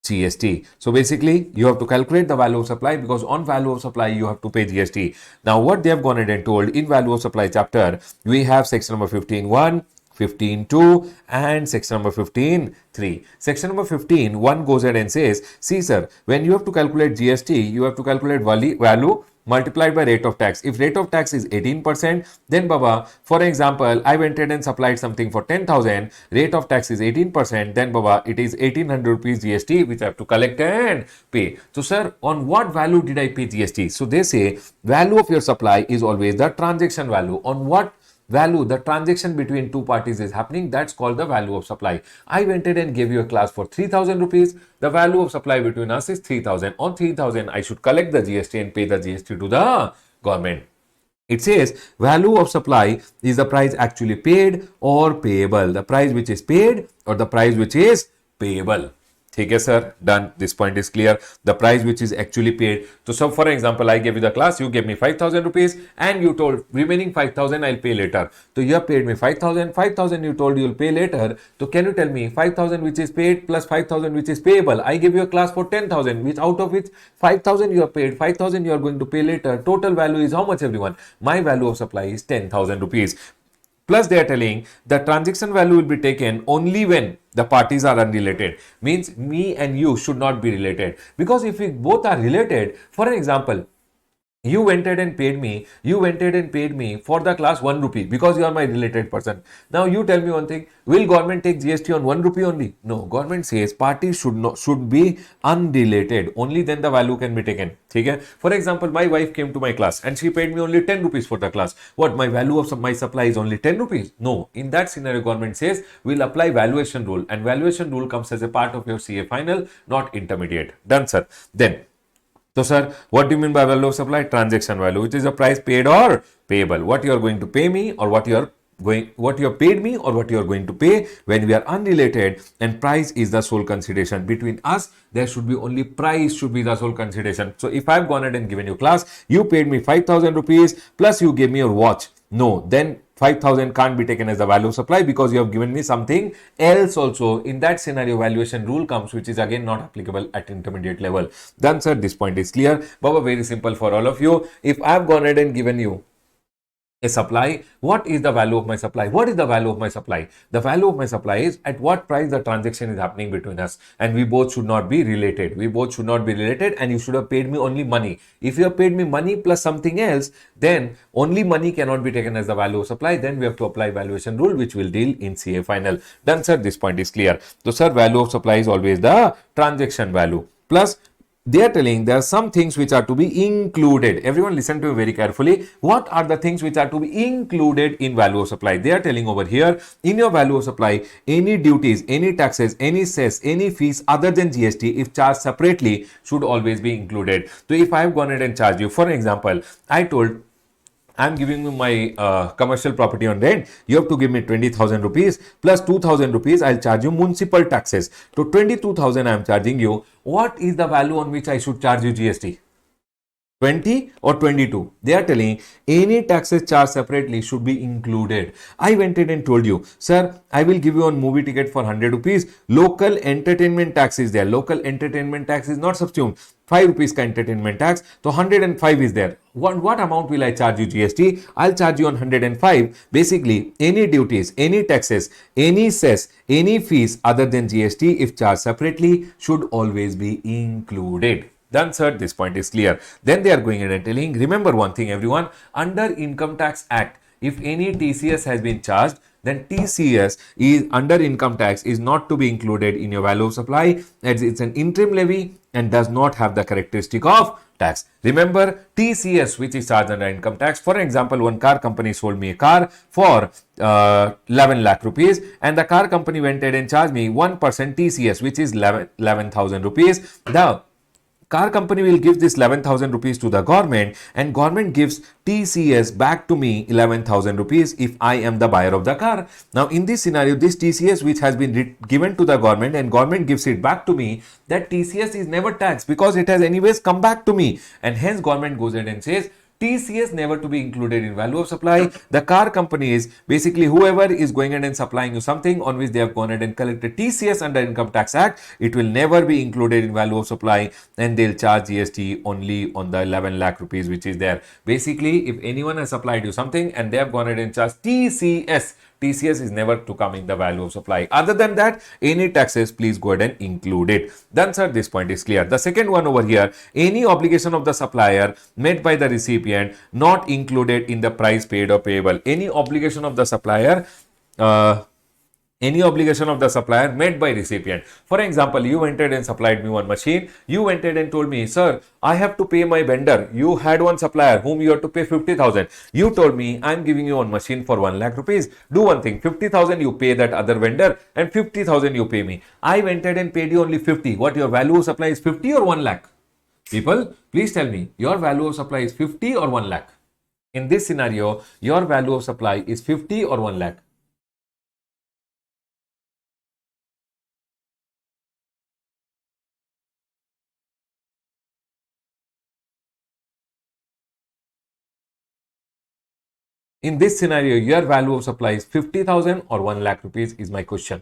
GST. So basically, you have to calculate the value of supply because on value of supply, you have to pay GST. Now, what they have gone ahead and told in value of supply chapter, we have section number 15.1, 15.2 and section number 15.3. Section number 15.1 goes ahead and says, see sir, when you have to calculate GST, you have to calculate value multiplied by rate of tax. If rate of tax is 18%, then Baba, for example, I went ahead and supplied something for 10,000, rate of tax is 18%, then Baba, it is 1800 rupees GST which I have to collect and pay. So sir, on what value did I pay GST? So they say value of your supply is always the transaction value. On what value the transaction between two parties is happening, that's called the value of supply. I went ahead and gave you a class for 3,000 rupees. The value of supply between us is 3,000. On 3,000, I should collect the GST and pay the GST to the government. It says value of supply is the price actually paid or payable. The price which is paid or the price which is payable. Okay, sir, done. This point is clear. The price which is actually paid. So for example, I gave you the class, you gave me 5,000 rupees and you told remaining 5,000 I'll pay later. So you have paid me 5,000, 5,000 you told you'll pay later. So can you tell me 5,000 which is paid plus 5,000 which is payable? I gave you a class for 10,000, which out of which 5,000 you have paid, 5,000 you are going to pay later. Total value is how much, everyone? My value of supply is 10,000 rupees. Plus they are telling the transaction value will be taken only when the parties are unrelated. Means me and you should not be related, because if we both are related, for an example, you went ahead and paid me, for the class 1 rupee because you are my related person. Now you tell me one thing, will government take GST on 1 rupee only? No, government says parties should be unrelated, only then the value can be taken. Okay? For example, my wife came to my class and she paid me only 10 rupees for the class. What, my value of my supply is only 10 rupees? No, in that scenario government says we'll apply valuation rule, and valuation rule comes as a part of your CA final, not intermediate. Done, sir. Then so, sir, what do you mean by value of supply? Transaction value, which is the price paid or payable. What you are going to pay me, or what you have paid me, or what you are going to pay when we are unrelated, and price is the sole consideration. Between us, there should be only price should be the sole consideration. So, if I have gone ahead and given you class, you paid me 5,000 rupees plus you gave me your watch. No, then 5,000 can't be taken as the value of supply because you have given me something else also. In that scenario, valuation rule comes, which is again not applicable at intermediate level. Done, sir. This point is clear. Baba, very simple for all of you. If I have gone ahead and given you a supply, what is the value of my supply? What is the value of my supply? The value of my supply is at what price the transaction is happening between us, and we both should not be related. And you should have paid me only money. If you have paid me money plus something else, then only money cannot be taken as the value of supply. Then we have to apply valuation rule, which will deal in CA final. Done, sir. This point is clear. So, sir, value of supply is always the transaction value plus they are telling there are some things which are to be included. Everyone listen to me very carefully. What are the things which are to be included in value of supply? They are telling over here, in your value of supply, any duties, any taxes, any cess, any fees other than GST, if charged separately, should always be included. So if I have gone ahead and charged you, for example, I told I'm giving you my commercial property on rent. You have to give me 20,000 rupees plus 2,000 rupees. I'll charge you municipal taxes. So 22,000 I'm charging you. What is the value on which I should charge you GST? 20 or 22? They are telling any taxes charged separately should be included. I went in and told you, sir, I will give you a movie ticket for 100 rupees. Local entertainment tax is there. Local entertainment tax is not subsumed. 5 rupees ka entertainment tax. So 105 is there. What amount will I charge you GST? I'll charge you on 105. Basically, any duties, any taxes, any cess, any fees other than GST, if charged separately, should always be included. Done, sir. This point is clear. Then they are going in and telling, remember one thing, everyone, under Income Tax Act, if any TCS has been charged, then TCS is under income tax is not to be included in your value of supply, as it's an interim levy and does not have the characteristic of tax. Remember, TCS, which is charged under income tax. For example, one car company sold me a car for 11 lakh rupees, and the car company went ahead and charged me 1% TCS, which is 11,000 rupees. The car company will give this 11,000 rupees to the government, and government gives TCS back to me 11,000 rupees if I am the buyer of the car. Now in this scenario, this TCS which has been given to the government and government gives it back to me, that TCS is never taxed because it has anyways come back to me, and hence government goes ahead and says TCS never to be included in value of supply. The car company is basically whoever is going ahead and supplying you something on which they have gone ahead and collected TCS under Income Tax Act. It will never be included in value of supply, and they'll charge GST only on the 11 lakh rupees which is there. Basically, if anyone has supplied you something and they have gone ahead and charged TCS, TCS is never to come in the value of supply. Other than that, any taxes, please go ahead and include it. Then, sir, this point is clear. The second one over here, any obligation of the supplier met by the recipient not included in the price paid or payable. Any obligation of the supplier met by recipient. For example, you went ahead and supplied me one machine. You went ahead and told me, sir, I have to pay my vendor. You had one supplier whom you have to pay 50,000. You told me, I'm giving you one machine for 1 lakh rupees. Do one thing, 50,000 you pay that other vendor and 50,000 you pay me. I went ahead and paid you only 50. What, your value of supply is 50 or 1 lakh? People, please tell me, your value of supply is 50 or 1 lakh? In this scenario, your value of supply is 50 or 1 lakh? In this scenario, your value of supply is 50,000 or 1 lakh rupees is my question.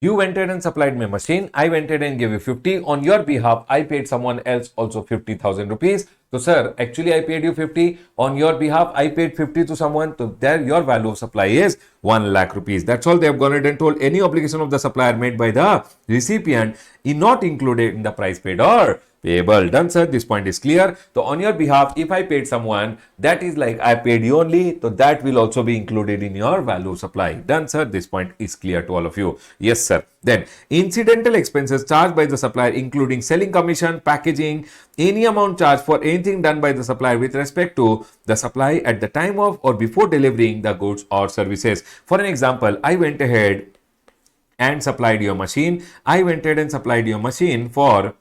You went ahead and supplied me a machine. I went ahead and gave you 50. On your behalf, I paid someone else also 50,000 rupees. So, sir, actually, I paid you 50. On your behalf, I paid 50 to someone. So, there your value of supply is 1 lakh rupees. That's all they have gone ahead and told. Any obligation of the supplier made by the recipient is not included in the price paid or payable. Done, sir. This point is clear. So, on your behalf, if I paid someone, that is like I paid you only. So, that will also be included in your value of supply. Done, sir. This point is clear to all of you. Yes, sir. Then, incidental expenses charged by the supplier, including selling commission, packaging, any amount charged for anything done by the supplier with respect to the supply at the time of or before delivering the goods or services. For an example, I went ahead and supplied your machine. I went ahead and supplied your machine for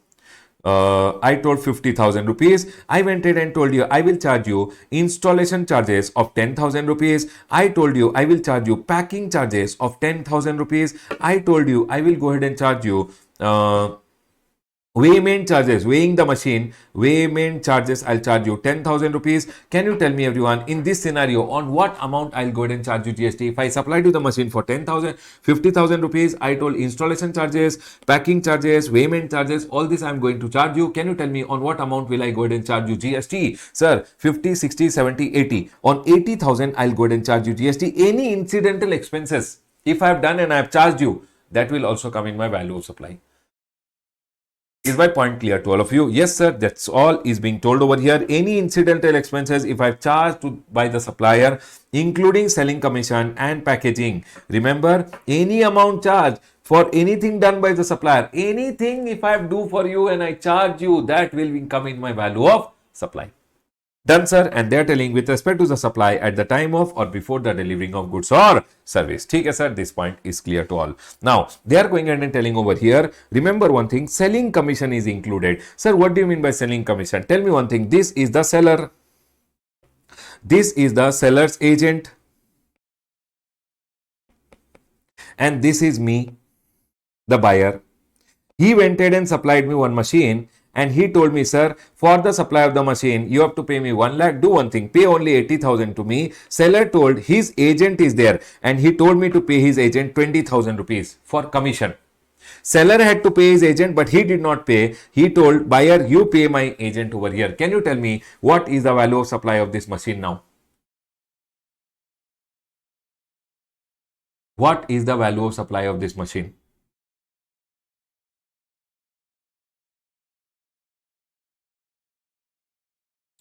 I told 50,000 rupees. I went ahead and told you I will charge you installation charges of 10,000 rupees. I told you I will charge you packing charges of 10,000 rupees. I told you I will go ahead and charge you weighment charges, weighing the machine, weighment charges, I'll charge you 10,000 rupees. Can you tell me, everyone, in this scenario, on what amount I'll go ahead and charge you GST? If I supplied you the machine for 10,000, 50,000 rupees, I told installation charges, packing charges, weighment charges, all this I'm going to charge you. Can you tell me on what amount will I go ahead and charge you GST? Sir, 50, 60, 70, 80. On 80,000, I'll go ahead and charge you GST. Any incidental expenses, if I have done and I have charged you, that will also come in my value of supply. Is my point clear to all of you? Yes, sir. That's all is being told over here. Any incidental expenses, if I've charged by the supplier, including selling commission and packaging. Remember, any amount charged for anything done by the supplier, anything if I do for you and I charge you, that will come in my value of supply. Done, sir. And they are telling with respect to the supply at the time of or before the delivering of goods or service. Okay, sir. This point is clear to all. Now, they are going ahead and telling over here, remember one thing, selling commission is included. Sir, what do you mean by selling commission? Tell me one thing. This is the seller. This is the seller's agent. And this is me, the buyer. He went ahead and supplied me one machine. And he told me, sir, for the supply of the machine, you have to pay me 1 lakh. Do one thing, pay only 80,000 to me. Seller told his agent is there and he told me to pay his agent 20,000 rupees for commission. Seller had to pay his agent, but he did not pay. He told buyer, you pay my agent over here. Can you tell me what is the value of supply of this machine now? What is the value of supply of this machine?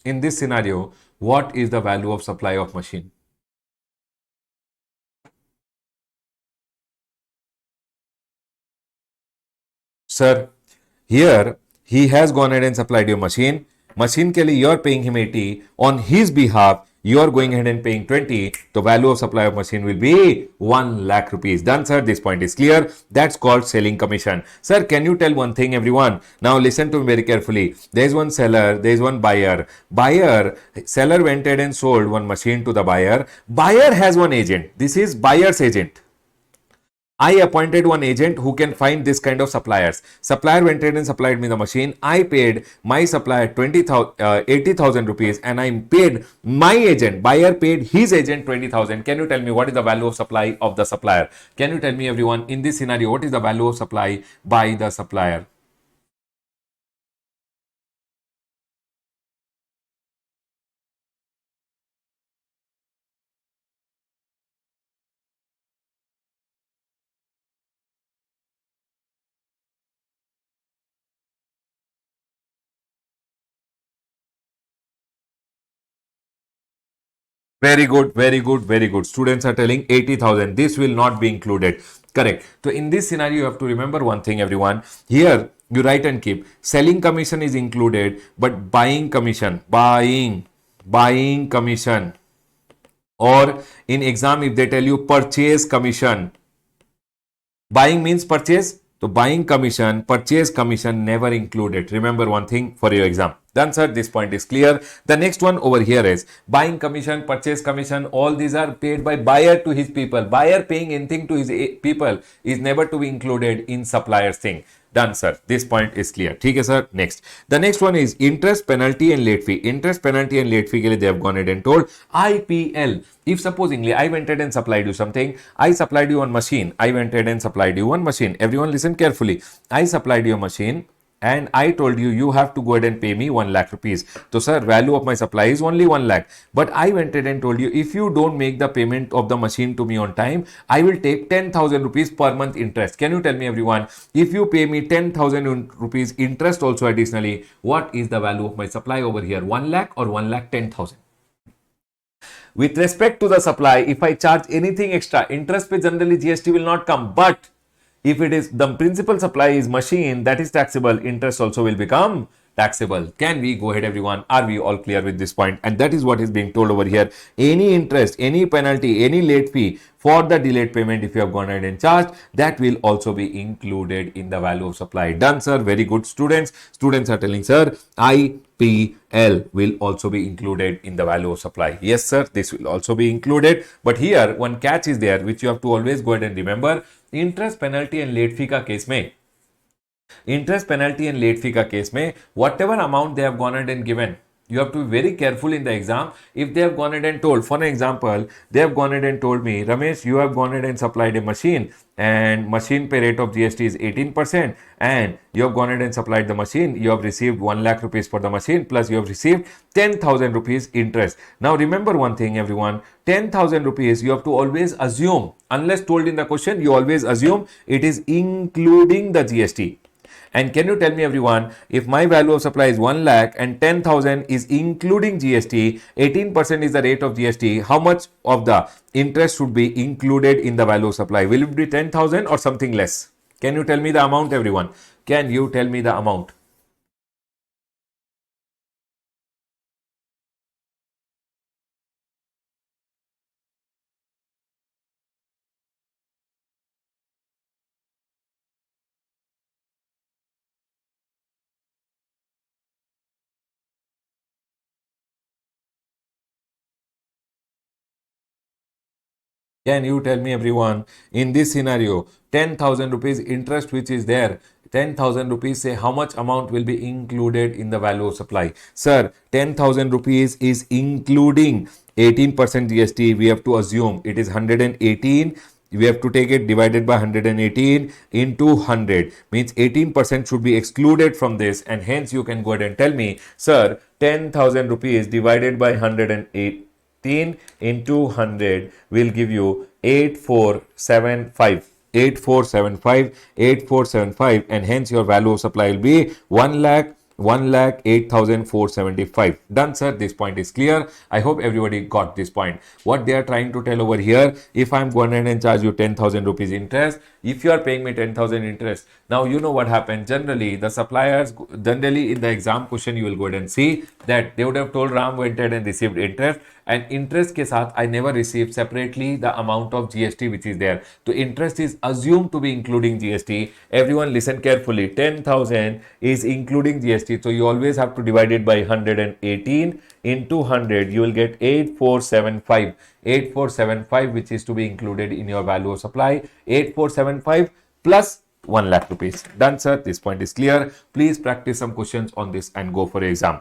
In this scenario, what is the value of supply of machine? Sir, here he has gone ahead and supplied your machine. Machine ke liye you are paying him 80. On his behalf, you are going ahead and paying 20. The value of supply of machine will be 1 lakh rupees. Done, sir. This point is clear. That's called selling commission. Sir, can you tell one thing, everyone? Now listen to me very carefully. There is one seller, there is one buyer. Seller went ahead and sold one machine to the buyer. Buyer has one agent. This is buyer's agent. I appointed one agent who can find this kind of suppliers. Supplier went ahead and supplied me the machine. I paid my supplier 80,000 rupees and I paid my agent. Buyer paid his agent 20,000. Can you tell me what is the value of supply of the supplier? Can you tell me, everyone, in this scenario, what is the value of supply by the supplier? Very good, very good, very good. Students are telling 80,000. This will not be included. Correct. So in this scenario, you have to remember one thing, everyone. Here, you write and keep. Selling commission is included, but buying commission, buying commission. Or in exam, if they tell you purchase commission, buying means purchase. So buying commission, purchase commission never included. Remember one thing for your exam. Done, sir. This point is clear. The next one over here is buying commission, purchase commission. All these are paid by buyer to his people. Buyer paying anything to his people is never to be included in supplier's thing. Done, sir. This point is clear. Okay, sir. Next. The next one is interest, penalty, and late fee. Interest, penalty, and late fee. They have gone ahead and told IPL. If supposingly I went ahead and supplied you something, I supplied you one machine. I went ahead and supplied you one machine. Everyone listen carefully. I supplied you a machine and I told you, you have to go ahead and pay me 1 lakh rupees. So, sir, value of my supply is only 1 lakh. But I went ahead and told you, if you don't make the payment of the machine to me on time, I will take 10,000 rupees per month interest. Can you tell me, everyone, if you pay me 10,000 rupees interest also additionally, what is the value of my supply over here? 1 lakh or 1 lakh 10,000? With respect to the supply, if I charge anything extra, interest pe generally GST will not come. But if it is the principal supply is machine, that is taxable, interest also will become taxable. Can we go ahead, everyone? Are we all clear with this point? And that is what is being told over here. Any interest, any penalty, any late fee for the delayed payment, if you have gone ahead and charged, that will also be included in the value of supply. Done, sir. Very good, students. Students are telling, sir, IPL will also be included in the value of supply. Yes, sir, this will also be included. But here one catch is there, which you have to always go ahead and remember. Interest penalty and late fee का case में, interest penalty and late fee का case में, whatever amount they have gone ahead and given, you have to be very careful in the exam. If they have gone ahead and told, for an example, they have gone ahead and told me, Ramesh, you have gone ahead and supplied a machine and machine pay rate of GST is 18% and you have gone ahead and supplied the machine, you have received 1 lakh rupees for the machine plus you have received 10,000 rupees interest. Now remember one thing, everyone, 10,000 rupees you have to always assume, unless told in the question, you always assume it is including the GST. And can you tell me, everyone, if my value of supply is 1 lakh and 10,000 is including GST, 18% is the rate of GST, how much of the interest should be included in the value of supply? Will it be 10,000 or something less? Can you tell me the amount, everyone? Can you tell me the amount? Can you tell me, everyone, in this scenario, 10,000 rupees interest which is there, 10,000 rupees, say how much amount will be included in the value of supply? Sir, 10,000 rupees is including 18% GST. We have to assume it is 118. We have to take it divided by 118 into 100, means 18% should be excluded from this, and hence you can go ahead and tell me, sir, 10,000 rupees divided by 108 into 100 will give you 8475, 8475, 8475, and hence your value of supply will be 1 lakh 1,08,475. Done, sir. This point is clear. I hope everybody got this point. What they are trying to tell over here, if I'm going ahead and charge you 10,000 rupees interest, if you are paying me 10,000 interest, now you know what happened. Generally, the suppliers, generally in the exam question, you will go ahead and see that they would have told Ram went ahead and received interest, and interest के साथ I never received separately the amount of GST which is there. So interest is assumed to be including GST. Everyone listen carefully. 10,000 is including GST. So you always have to divide it by 118 into 100. You will get 8475. 8475 which is to be included in your value of supply. 8475 plus 1 lakh rupees. Done, sir. This point is clear. Please practice some questions on this and go for exam.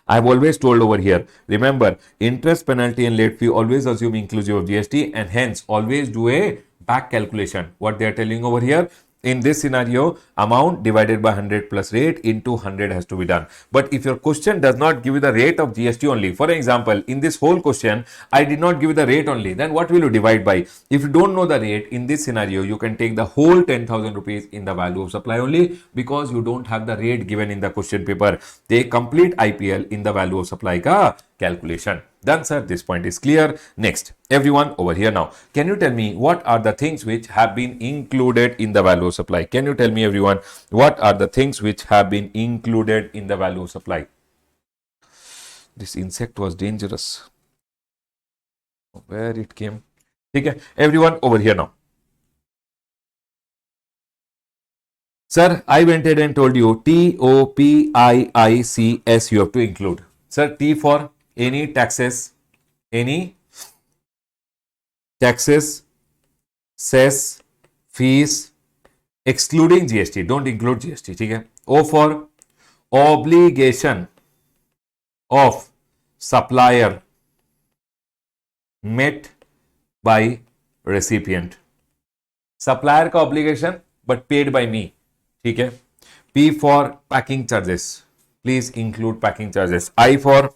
I've always told over here, remember, interest, penalty and late fee always assume inclusive of GST, and hence always do a back calculation. What they are telling over here, in this scenario, amount divided by 100 plus rate into 100 has to be done. But if your question does not give you the rate of GST only, for example, in this whole question, I did not give you the rate only, then what will you divide by? If you don't know the rate, in this scenario, you can take the whole 10,000 rupees in the value of supply only, because you don't have the rate given in the question paper. They complete IPL in the value of supply ka calculation. Done, sir. This point is clear. Next, everyone over here now. Can you tell me what are the things which have been included in the value of supply? Can you tell me, everyone, what are the things which have been included in the value of supply? This insect was dangerous. Where it came? Okay, everyone over here now. Sir, I went ahead and told you TOPIICS you have to include. Sir, T for any taxes, cess, fees, excluding GST. Don't include GST. ठीक है. O for obligation of supplier met by recipient. Supplier का obligation but paid by me. ठीक है. P for packing charges. Please include packing charges. I for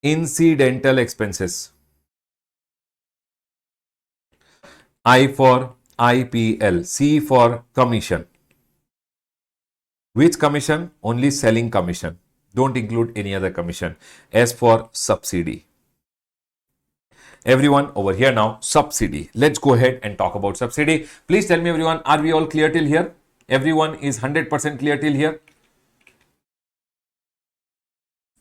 incidental expenses. I for IPL. C for commission. Which commission? Only selling commission. Don't include any other commission. S for subsidy. Everyone over here now, subsidy. Let's go ahead and talk about subsidy. Please tell me everyone, are we all clear till here? Everyone is 100% clear till here?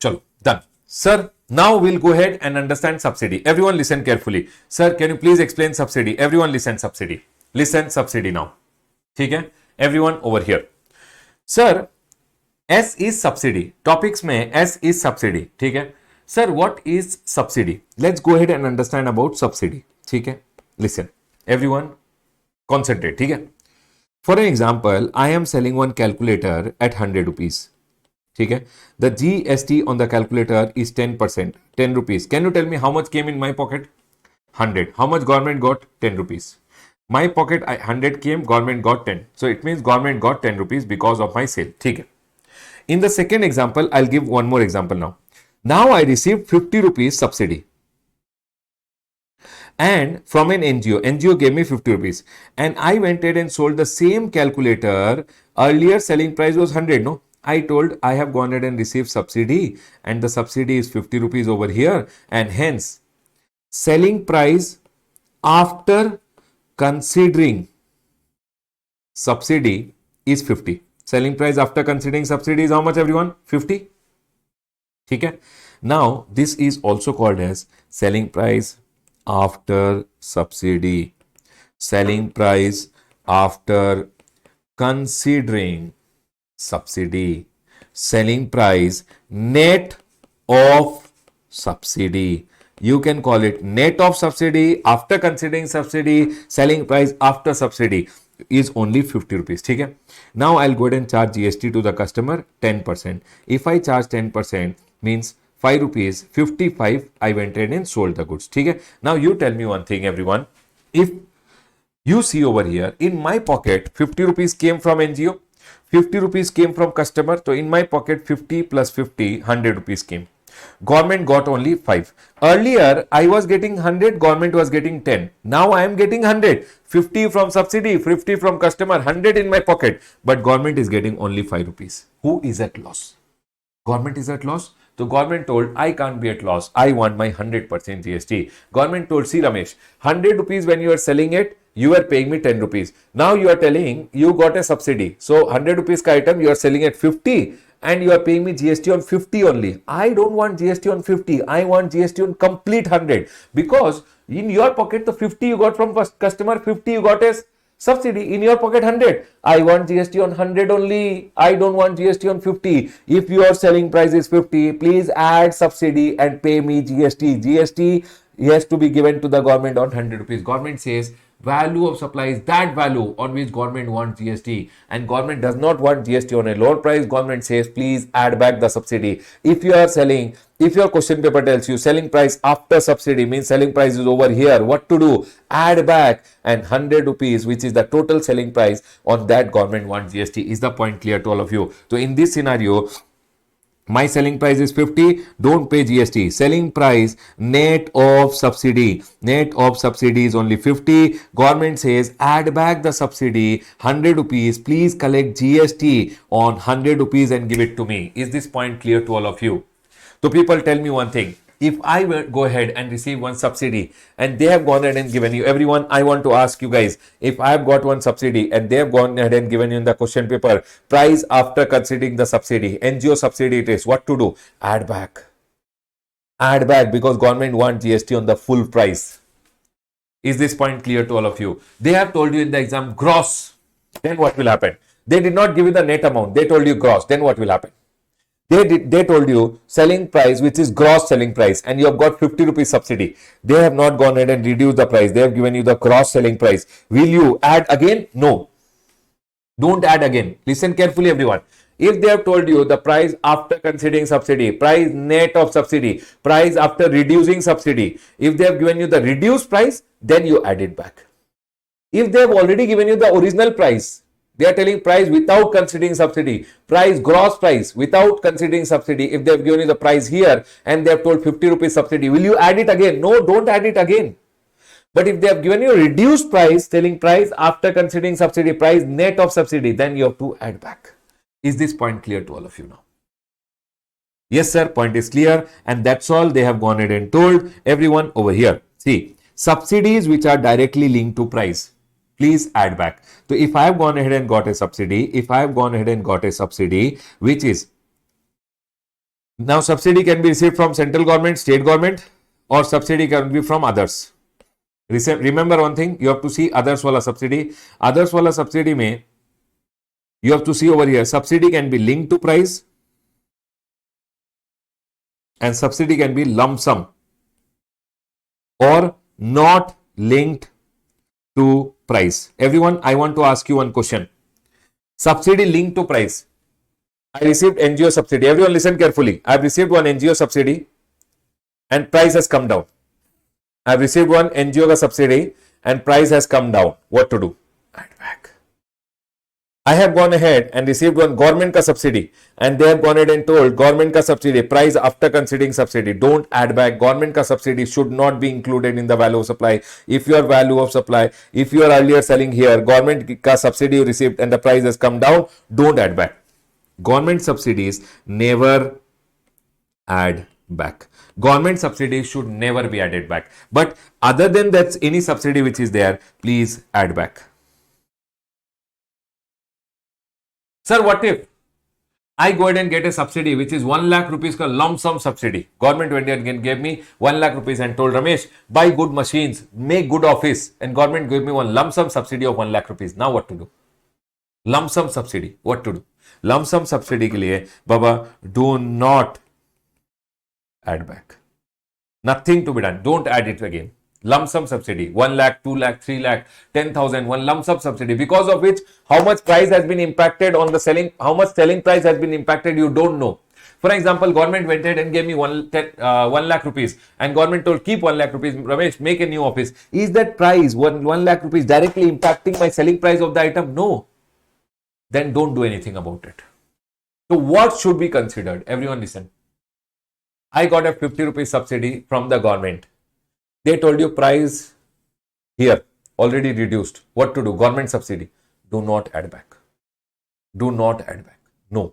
Chalo, done. Sir, now we'll go ahead and understand subsidy. Everyone listen carefully. Sir, can you please explain subsidy? Everyone listen subsidy. Listen subsidy now. ठीक है? Everyone over here. Sir, S is subsidy. Topics में S is subsidy. ठीक है? Sir, what is subsidy? Let's go ahead and understand about subsidy. ठीक है? Listen. Everyone concentrate. ठीक है? For an example, I am selling one calculator at 100 rupees. ठीक है? The GST on the calculator is 10%, 10 rupees. Can you tell me how much came in my pocket? 100. How much government got? 10 rupees. My pocket 100 came, government got 10. So it means government got 10 rupees because of my sale. ठीक है? In the second example, I'll give one more example now. Now I received 50 rupees subsidy. And from an NGO gave me 50 rupees. And I went ahead and sold the same calculator. Earlier selling price was 100, no? I told I have gone ahead and received subsidy and the subsidy is 50 rupees over here, and hence selling price after considering subsidy is 50. Selling price after considering subsidy is how much everyone? 50. Okay. Now this is also called as selling price after subsidy. Selling price after considering subsidy. Selling price net of subsidy. You can call it net of subsidy, after considering subsidy, selling price after subsidy is only 50 rupees. Okay? Now I'll go ahead and charge GST to the customer 10%. If I charge 10% means 5 rupees, 55 I went ahead and sold the goods. Okay? Now you tell me one thing everyone. If you see over here, in my pocket 50 rupees came from NGO, 50 rupees came from customer. So in my pocket 50 plus 50, 100 rupees came. Government got only 5. Earlier I was getting 100, government was getting 10. Now I am getting 100. 50 from subsidy, 50 from customer, 100 in my pocket. But government is getting only 5 rupees. Who is at loss? Government is at loss. So government told, I can't be at loss. I want my 100% GST. Government told, see Ramesh, 100 rupees when you are selling it, you are paying me 10 rupees. Now you are telling you got a subsidy. So 100 rupees ka item you are selling at 50 and you are paying me GST on 50 only. I don't want GST on 50. I want GST on complete 100 because in your pocket the 50 you got from customer, 50 you got as subsidy, in your pocket 100. I want GST on 100 only. I don't want GST on 50. If your selling price is 50, please add subsidy and pay me GST. GST has to be given to the government on 100 rupees. Government says value of supply is that value on which government wants GST, and government does not want GST on a lower price. Government says please add back the subsidy. If you are selling, if your question paper tells you selling price after subsidy means selling price is over here, what to do? Add back, and 100 rupees which is the total selling price on that government wants GST. Is the point clear to all of you? So in this scenario, my selling price is 50, don't pay GST. Selling price net of subsidy. Net of subsidy is only 50. Government says add back the subsidy 100 rupees. Please collect GST on 100 rupees and give it to me. Is this point clear to all of you? So people tell me one thing. If I will go ahead and receive one subsidy and they have gone ahead and given you, everyone, I want to ask you guys, if I have got one subsidy and they have gone ahead and given you in the question paper, price after considering the subsidy, NGO subsidy it is, what to do? Add back. Add back because government wants GST on the full price. Is this point clear to all of you? They have told you in the exam gross. Then what will happen? They did not give you the net amount. They told you gross. Then what will happen? They told you selling price, which is gross selling price, and you have got 50 rupees subsidy. They have not gone ahead and reduced the price. They have given you the gross selling price. Will you add again? No. Don't add again. Listen carefully, everyone. If they have told you the price after considering subsidy, price net of subsidy, price after reducing subsidy, if they have given you the reduced price, then you add it back. If they have already given you the original price, they are telling price without considering subsidy, price gross price without considering subsidy. If they have given you the price here and they have told 50 rupees subsidy, will you add it again? No, don't add it again. But if they have given you reduced price, selling price after considering subsidy, price net of subsidy, then you have to add back. Is this point clear to all of you now? Yes, sir. Point is clear. And that's all they have gone ahead and told everyone over here. See, subsidies which are directly linked to price, please add back. So if I have gone ahead and got a subsidy, which is, now subsidy can be received from central government, state government, or subsidy can be from others. Remember one thing, you have to see others wala subsidy. Others wala subsidy mein, you have to see over here, subsidy can be linked to price and subsidy can be lump sum or not linked to price. Everyone, I want to ask you one question. Subsidy linked to price. I received NGO subsidy. Everyone listen carefully. I have received one NGO subsidy and price has come down. I have received one NGO subsidy and price has come down. What to do? Add back. I have gone ahead and received one government ka subsidy and they have gone ahead and told government ka subsidy, price after considering subsidy. Don't add back. Government ka subsidy should not be included in the value of supply. If your value of supply, if you are earlier selling here, government ka subsidy you received and the price has come down, don't add back. Government subsidies never add back. Government subsidies should never be added back. But other than that, any subsidy which is there, please add back. Sir, what if I go ahead and get a subsidy which is 1 lakh rupees ka lump sum subsidy? Government went ahead and gave me 1 lakh rupees and told Ramesh, buy good machines, make good office, and government gave me one lump sum subsidy of 1 lakh rupees. Now what to do? Lump sum subsidy, what to do? Lump sum subsidy ke liye, Baba, do not add back. Nothing to be done. Don't add it again. Lump sum subsidy, 1 lakh, 2 lakh, 3 lakh, 10,000, one lump sum subsidy, because of which how much price has been impacted on the selling, how much selling price has been impacted, you don't know. For example, government went ahead and gave me 1 lakh rupees and government told keep 1 lakh rupees, Ramesh, make a new office. Is that price, 1 lakh rupees directly impacting my selling price of the item? No. Then don't do anything about it. So what should be considered? Everyone listen. I got a 50 rupees subsidy from the government. They told you price here already reduced. What to do? Government subsidy. Do not add back. Do not add back. No.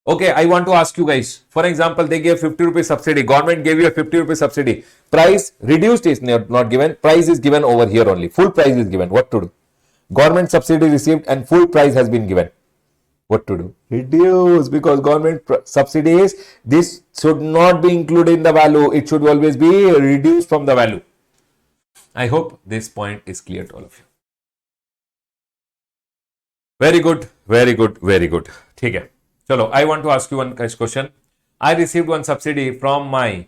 Okay, I want to ask you guys. For example, they gave 50 rupees subsidy. Government gave you a 50 rupees subsidy. Price reduced is not given. Price is given over here only. Full price is given. What to do? Government subsidy received and full price has been given. What to do? Reduce, because government subsidies, this should not be included in the value. It should always be reduced from the value. I hope this point is clear to all of you. Very good, very good, very good. Okay. Chalo, I want to ask you one question. I received one subsidy from my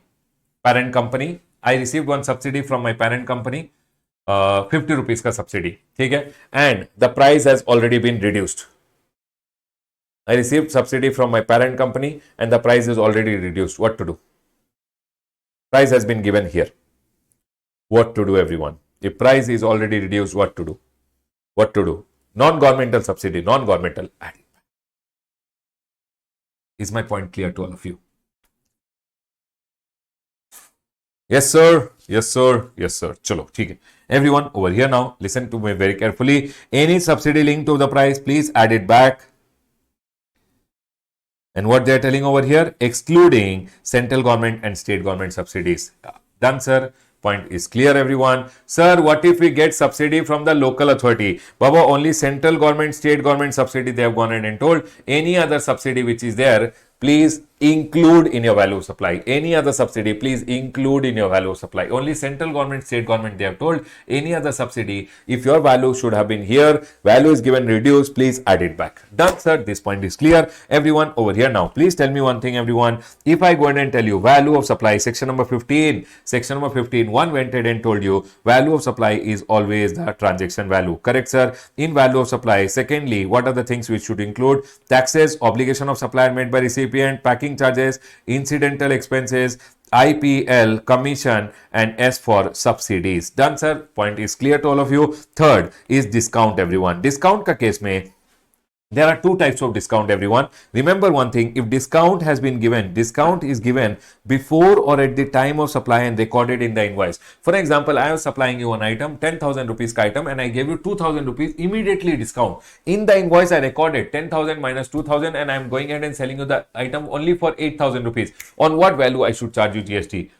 parent company. 50 rupees ka subsidy. Okay. And the price has already been reduced. I received subsidy from my parent company and the price is already reduced. What to do? Price has been given here. What to do, everyone? If price is already reduced, what to do? What to do? Non-governmental subsidy, non-governmental. Is my point clear to all of you? Yes, sir. Yes, sir. Yes, sir. Chalo, okay. Everyone over here now, listen to me very carefully. Any subsidy linked to the price, please add it back. And what they are telling over here, excluding central government and state government subsidies. Done, sir. Point is clear, everyone. Sir, what if we get subsidy from the local authority? Baba, only central government, state government subsidy they have gone in and told. Any other subsidy which is there, please include in your value of supply. Any other subsidy, please include in your value of supply. Only central government, state government, they have told any other subsidy, if your value should have been here, value is given reduced, please add it back. Done, sir. This point is clear. Everyone over here now, please tell me one thing, everyone. If I go ahead and tell you value of supply, section number 15, one went ahead and told you value of supply is always the transaction value. Correct, sir? In value of supply, secondly, what are the things which should include? Taxes, obligation of supplier made by recipient, packing charges, incidental expenses, IPL, commission, and S for subsidies. Done, sir. Point is clear to all of you. Third is discount, everyone. Discount ka case mein, there are two types of discount, everyone. Remember one thing, if discount has been given, discount is given before or at the time of supply and recorded in the invoice. For example, I was supplying you an item, 10,000 rupees item, and I gave you 2,000 rupees immediately discount. In the invoice, I recorded 10,000 minus 2,000 and I am going ahead and selling you the item only for 8,000 rupees. On what value I should charge you GST?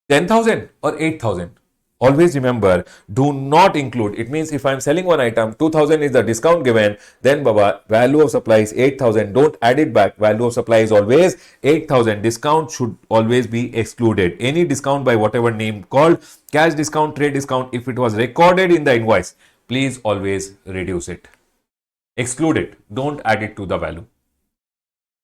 10,000 or 8,000? Always remember, do not include. It means if I am selling one item, 2,000 is the discount given, then Baba, value of supply is 8,000. Don't add it back. Value of supply is always 8,000. Discount should always be excluded. Any discount by whatever name called, cash discount, trade discount, if it was recorded in the invoice, please always reduce it. Exclude it. Don't add it to the value.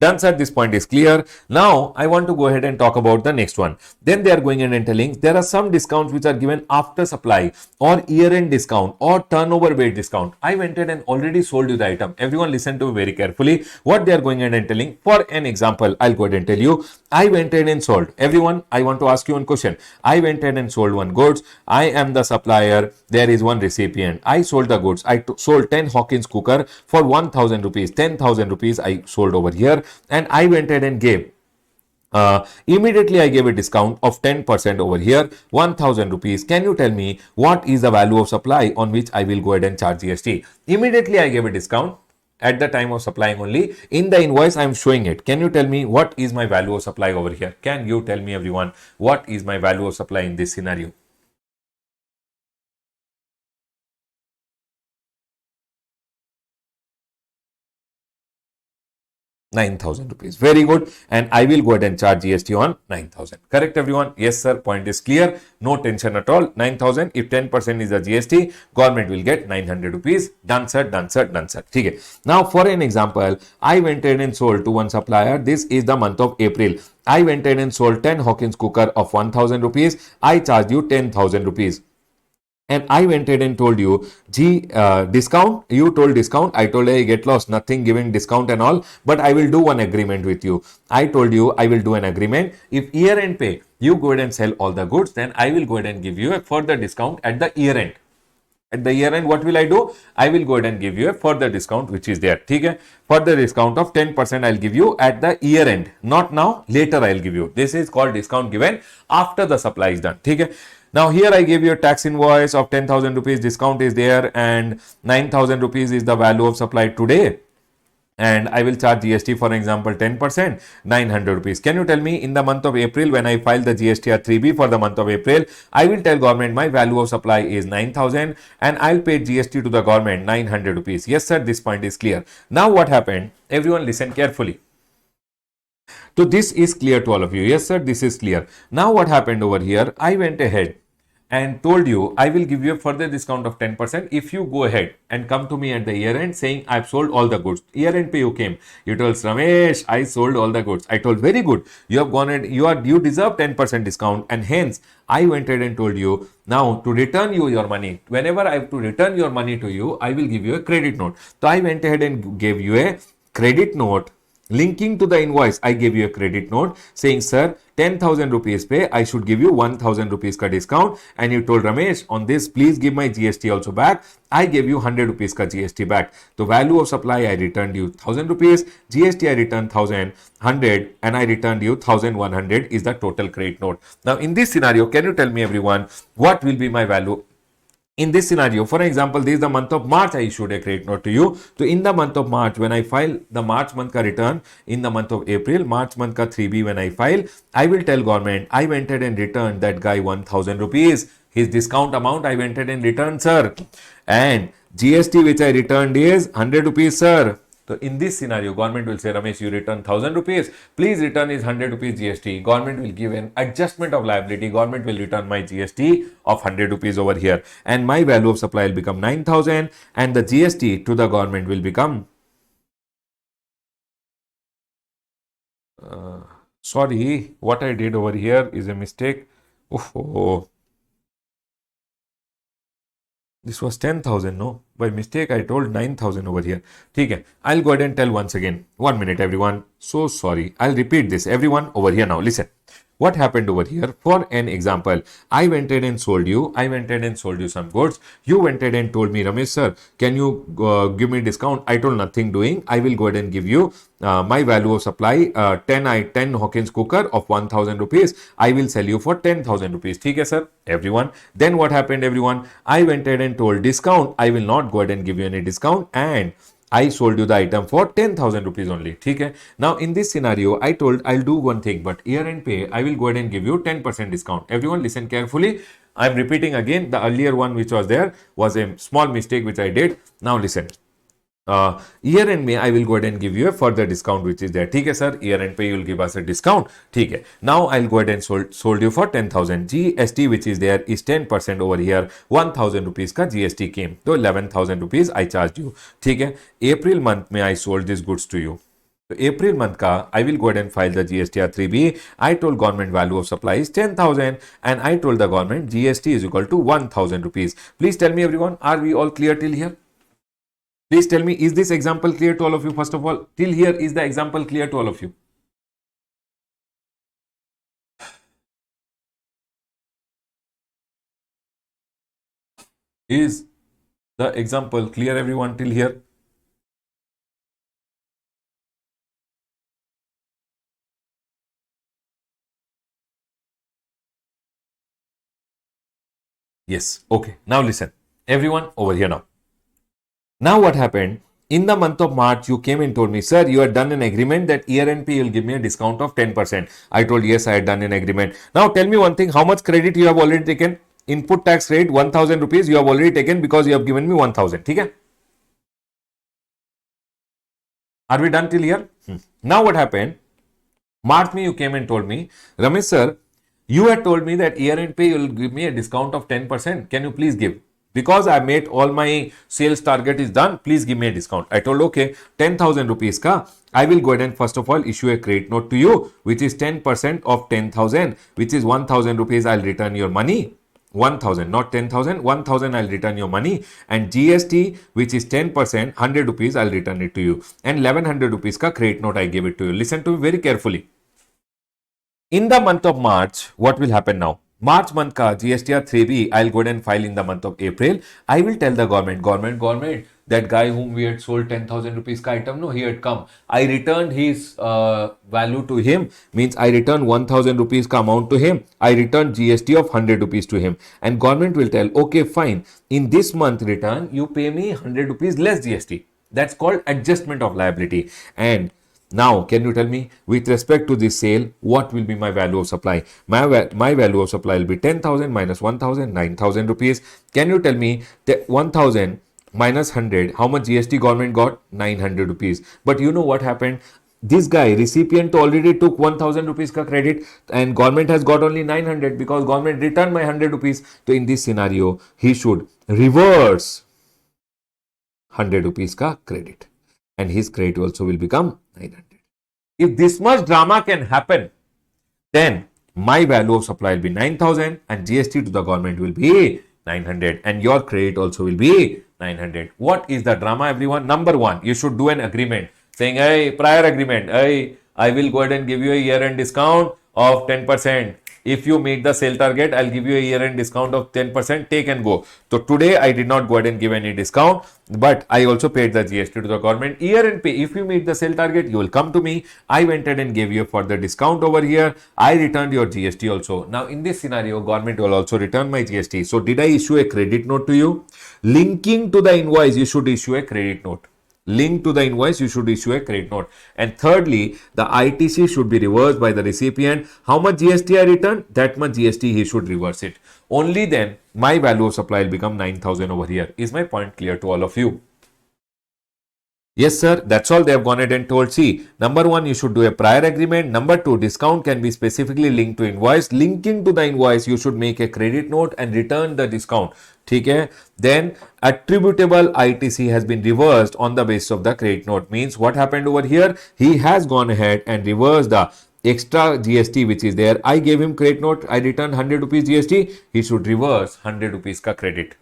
Done, sir. This point is clear. Now, I want to go ahead and talk about the next one. Then they are going in and telling there are some discounts which are given after supply or year-end discount or turnover-based discount. I went ahead and already sold you the item. Everyone listen to me very carefully. What they are going in and telling. For an example, I'll go ahead and tell you. I went ahead and sold. Everyone, I want to ask you one question. I went ahead and sold one goods. I am the supplier. There is one recipient. I sold the goods. I sold 10 Hawkins cooker for 1,000 rupees. 10,000 rupees I sold over here. And I went ahead and gave immediately I gave a discount of 10% over here, 1,000 rupees. Can you tell me what is the value of supply on which I will go ahead and charge GST? Immediately I gave a discount at the time of supplying only. In the invoice I am showing it. Can you tell me what is my value of supply over here? Can you tell me, everyone, what is my value of supply in this scenario? 9,000 rupees. Very good. And I will go ahead and charge GST on 9,000. Correct, everyone? Yes, sir. Point is clear. No tension at all. 9,000. If 10% is the GST, government will get 900 rupees. Done, sir. Done, sir. Done, sir. Okay. Now, for an example, I went ahead and sold to one supplier. This is the month of April. I went ahead and sold 10 Hawkins cooker of 1,000 rupees. I charged you 10,000 rupees. And I went ahead and told you, discount, you told discount, I told, hey, get lost, nothing giving discount and all, but I will do one agreement with you. I told you, I will do an agreement. If year end pay, you go ahead and sell all the goods, then I will go ahead and give you a further discount at the year end. At the year end, what will I do? I will go ahead and give you a further discount, which is there. Okay? Further discount of 10% I'll give you at the year end. Not now, later I'll give you. This is called discount given after the supply is done. Okay? Now here I gave you a tax invoice of 10,000 rupees, discount is there, and 9,000 rupees is the value of supply today. And I will charge GST, for example, 10%, 900 rupees. Can you tell me in the month of April, when I file the GST R3B for the month of April, I will tell government my value of supply is 9,000 and I'll pay GST to the government 900 rupees. Yes, sir, this point is clear. Now what happened? Everyone listen carefully. So this is clear to all of you. Yes, sir, this is clear. Now what happened over here? I went ahead and told you I will give you a further discount of 10% if you go ahead and come to me at the year end saying I've sold all the goods. Year end pay you came. You told Ramesh, I sold all the goods. I told very good. You have gone and you deserve 10% discount, and hence I went ahead and told you now to return you your money. Whenever I have to return your money to you, I will give you a credit note. So I went ahead and gave you a credit note. Linking to the invoice, I gave you a credit note saying, sir, 10,000 rupees pay, I should give you 1,000 rupees ka discount. And you told Ramesh, on this, please give my GST also back. I gave you 100 rupees ka GST back. The value of supply, I returned you 1,000 rupees. GST, I returned 1,100 and I returned you 1,100 is the total credit note. Now, in this scenario, can you tell me, everyone, what will be my value? In this scenario, for example, this is the month of March, I issued a credit note to you. So in the month of March, when I file the March month ka return, in the month of April, March month ka 3B when I file, I will tell government, I went ahead and returned that guy 1,000 rupees. His discount amount I went ahead and returned, sir. And GST which I returned is 100 rupees, sir. So in this scenario, government will say, Ramesh, you return 1000 rupees. Please return is 100 rupees GST. Government will give an adjustment of liability. Government will return my GST of 100 rupees over here. And my value of supply will become 9000 and the GST to the government will become sorry, what I did over here is a mistake. Oh, this was 10,000, no? By mistake, I told 9,000 over here. Okay, I'll go ahead and tell once again. 1 minute, everyone. So sorry. I'll repeat this. Everyone over here now. Listen. What happened over here? For an example, I went ahead and sold you. I went ahead and sold you some goods. You went ahead and told me, Ramesh sir, can you give me discount? I told nothing doing. I will go ahead and give you my value of supply 10 Hawkins cooker of 1000 rupees. I will sell you for 10,000 rupees. Okay, sir? Everyone. Then what happened, everyone? I went ahead and told discount. I will not go ahead and give you any discount and I sold you the item for 10,000 rupees only. Okay. Now in this scenario, I told I'll do one thing, but year end pay, I will go ahead and give you 10% discount. Everyone listen carefully. I'm repeating again. The earlier one which was there was a small mistake which I did. Now listen. Year end में I will go ahead and give you a further discount which is there. ठीक है sir, year end पे you will give us a discount. ठीक है. Now I'll go ahead and sold you for 10,000. GST which is there is 10% over here. 1,000 rupees का GST came. तो 11,000 rupees I charged you. ठीक है. April month में I sold these goods to you. So April month ka, I will go ahead and file the GSTR 3B. I told government value of supply is 10,000 and I told the government GST is equal to 1,000 rupees. Please tell me everyone, are we all clear till here? Please tell me, is this example clear to all of you? First of all, till here, is the example clear to all of you? Is the example clear, everyone, till here? Yes. Okay. Now listen. Everyone over here now. Now what happened? In the month of March, you came and told me, sir, you had done an agreement that year end pay will give me a discount of 10%. I told, yes, I had done an agreement. Now tell me one thing, how much credit you have already taken? Input tax rate 1,000 rupees you have already taken because you have given me 1,000. Okay? Are we done till here? Now what happened? March me, you came and told me, Ramesh sir, you had told me that year end pay you will give me a discount of 10%. Can you please give? Because I made all my sales target is done, please give me a discount. I told, okay, 10,000 rupees ka, I will go ahead and first of all issue a credit note to you, which is 10% of 10,000, which is 1,000 rupees. I'll return your money. 1,000, not 10,000, 1,000 I'll return your money, and GST which is 10%, 100 rupees I'll return it to you, and 1100 rupees ka credit note I gave it to you. Listen to me very carefully. In the month of March, what will happen now? March month ka GSTR 3B, I'll go ahead and file in the month of April. I will tell the government, that guy whom we had sold 10,000 rupees ka item, no, he had come. I returned his value to him, means I returned 1,000 rupees ka amount to him. I returned GST of 100 rupees to him. And government will tell, okay, fine. In this month return, you pay me 100 rupees less GST. That's called adjustment of liability. And now, can you tell me, with respect to this sale, what will be my value of supply? My value of supply will be 10,000 minus 1,000, 9,000 rupees. Can you tell me that 1,000 minus 100, how much GST government got? 900 rupees. But you know what happened? This guy, recipient, already took 1,000 rupees ka credit and government has got only 900 because government returned my 100 rupees. So in this scenario, he should reverse 100 rupees ka credit and his credit also will become 900. If this much drama can happen, then my value of supply will be 9,000 and GST to the government will be 900 and your credit also will be 900. What is the drama, everyone? Number one, you should do an agreement saying, hey, prior agreement, hey, I will go ahead and give you a year-end discount of 10%. If you meet the sale target, I'll give you a year-end discount of 10%. Take and go. So today I did not go ahead and give any discount, but I also paid the GST to the government. Year-end pay. If you meet the sale target, you will come to me. I went ahead and gave you a further discount over here. I returned your GST also. Now in this scenario, government will also return my GST. So did I issue a credit note to you? Linking to the invoice, you should issue a credit note. Linked to the invoice, you should issue a credit note. And thirdly, the ITC should be reversed by the recipient. How much GST I returned? That much GST he should reverse it. Only then my value of supply will become 9,000 over here. Is my point clear to all of you? Yes, sir. That's all they have gone ahead and told. See, number one, you should do a prior agreement. Number two, discount can be specifically linked to invoice. Linking to the invoice, you should make a credit note and return the discount. Okay. Then attributable ITC has been reversed on the basis of the credit note. Means what happened over here? He has gone ahead and reversed the extra GST which is there. I gave him credit note. I returned 100 rupees GST. He should reverse 100 rupees ka credit.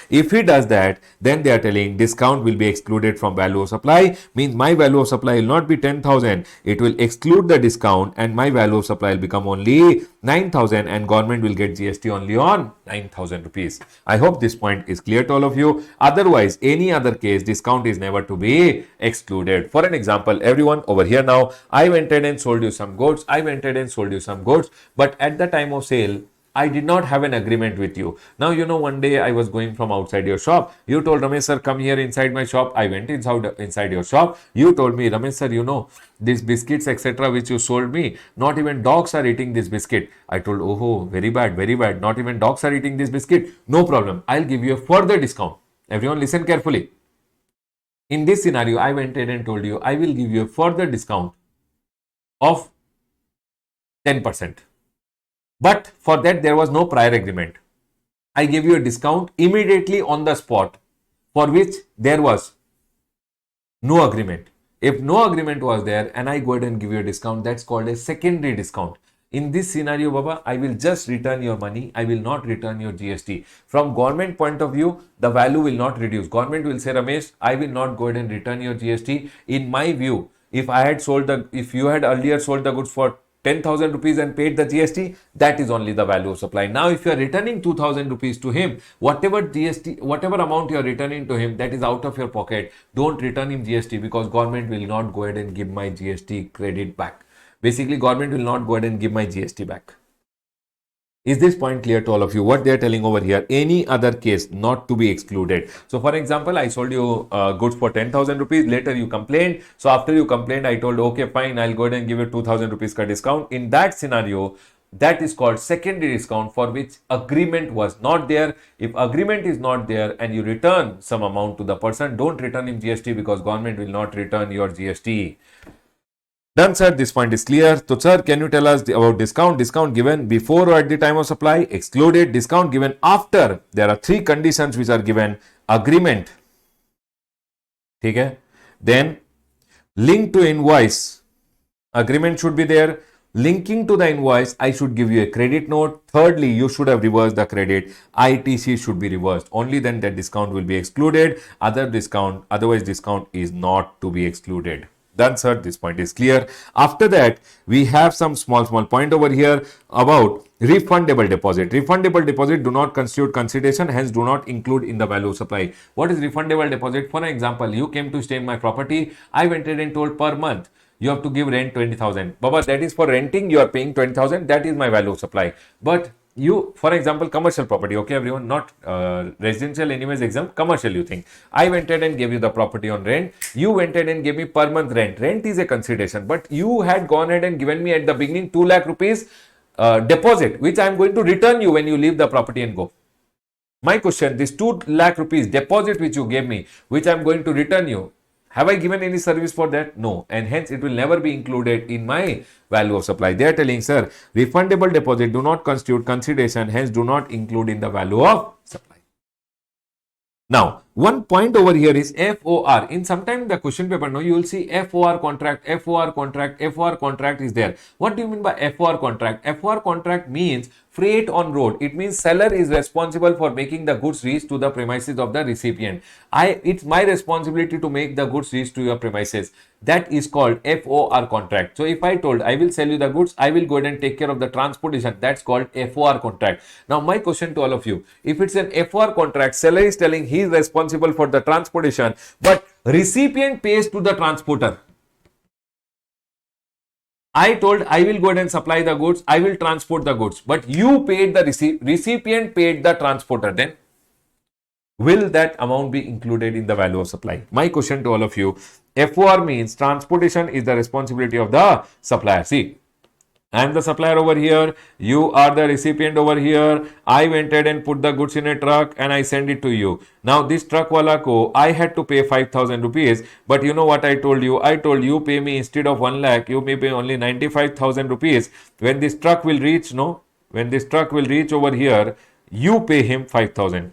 If he does that, then they are telling discount will be excluded from value of supply. Means my value of supply will not be 10,000. It will exclude the discount and my value of supply will become only 9,000 and government will get GST only on 9,000 rupees. I hope this point is clear to all of you. Otherwise, any other case, discount is never to be excluded. For an example, everyone over here now, I went ahead and sold you some goods. I went ahead and sold you some goods. But at the time of sale, I did not have an agreement with you. Now, one day I was going from outside your shop. You told Ramesh sir, come here inside my shop. I went inside your shop. You told me, Ramesh sir, these biscuits, etc., which you sold me, not even dogs are eating this biscuit. I told, oh, very bad, very bad. Not even dogs are eating this biscuit. No problem. I'll give you a further discount. Everyone listen carefully. In this scenario, I went ahead and told you, I will give you a further discount of 10%. But for that, there was no prior agreement. I gave you a discount immediately on the spot for which there was no agreement. If no agreement was there and I go ahead and give you a discount, that's called a secondary discount. In this scenario, Baba, I will just return your money. I will not return your GST. From government point of view, the value will not reduce. Government will say, Ramesh, I will not go ahead and return your GST. In my view, if you had earlier sold the goods for 10,000 rupees and paid the GST, that is only the value of supply. Now, if you are returning 2,000 rupees to him, whatever amount you are returning to him, that is out of your pocket. Don't return him GST because government will not go ahead and give my GST credit back. Basically, government will not go ahead and give my GST back. Is this point clear to all of you? What they are telling over here, any other case not to be excluded. So, for example, I sold you goods for 10,000 rupees. Later, you complained. So, after you complained, I told, okay, fine, I'll go ahead and give you 2,000 rupees ka discount. In that scenario, that is called secondary discount for which agreement was not there. If agreement is not there and you return some amount to the person, don't return him GST because government will not return your GST. Done, sir. This point is clear. So, sir, can you tell us about discount? Discount given before or at the time of supply? Excluded. Discount given after. There are three conditions which are given. Agreement. Okay. Then, link to invoice. Agreement should be there. Linking to the invoice, I should give you a credit note. Thirdly, you should have reversed the credit. ITC should be reversed. Only then that discount will be excluded. Otherwise discount is not to be excluded. Done, sir. This point is clear. After that, we have some small point over here about refundable deposit. Refundable deposit do not constitute consideration, hence do not include in the value of supply. What is refundable deposit? For an example, you came to stay in my property. I went ahead and told per month you have to give rent 20,000. Baba, that is for renting. You are paying 20,000. That is my value of supply. But you, for example, commercial property, okay, everyone, not residential, anyways, exempt, commercial, you think. I went ahead and gave you the property on rent. You went ahead and gave me per month rent. Rent is a consideration, but you had gone ahead and given me at the beginning 2 lakh rupees deposit, which I am going to return you when you leave the property and go. My question, this 2 lakh rupees deposit which you gave me, which I am going to return you, have I given any service for that? No. And hence it will never be included in my value of supply. They are telling, sir, refundable deposit do not constitute consideration, hence do not include in the value of supply. Now, one point over here is FOR. In sometime the question paper, no, you will see FOR contract, FOR contract, FOR contract is there. What do you mean by FOR contract? FOR contract means freight on road. It means seller is responsible for making the goods reach to the premises of the recipient. It's my responsibility to make the goods reach to your premises. That is called FOR contract. So if I told I will sell you the goods, I will go ahead and take care of the transportation. That's called FOR contract. Now my question to all of you, if it's an FOR contract, seller is telling he is responsible for the transportation, but recipient pays to the transporter. I told I will go ahead and supply the goods, I will transport the goods, but you paid the recipient paid the transporter. Then will that amount be included in the value of supply? My question to all of you, FOR means transportation is the responsibility of the supplier. See, I'm the supplier over here. You are the recipient over here. I went ahead and put the goods in a truck and I send it to you. Now this truck wala ko, I had to pay 5,000 rupees. But you know what I told you? I told you pay me instead of 1 lakh, you may pay only 95,000 rupees. When this truck will reach, no? When this truck will reach over here, you pay him 5,000.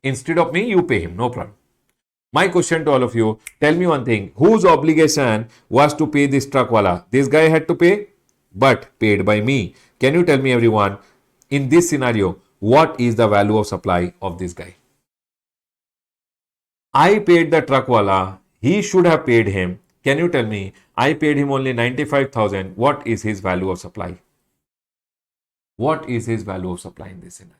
Instead of me, you pay him. No problem. My question to all of you, tell me one thing. Whose obligation was to pay this truck wala? This guy had to pay, but paid by me. Can you tell me, everyone, in this scenario, what is the value of supply of this guy? I paid the truck wala. He should have paid him. Can you tell me? I paid him only 95,000. What is his value of supply? What is his value of supply in this scenario?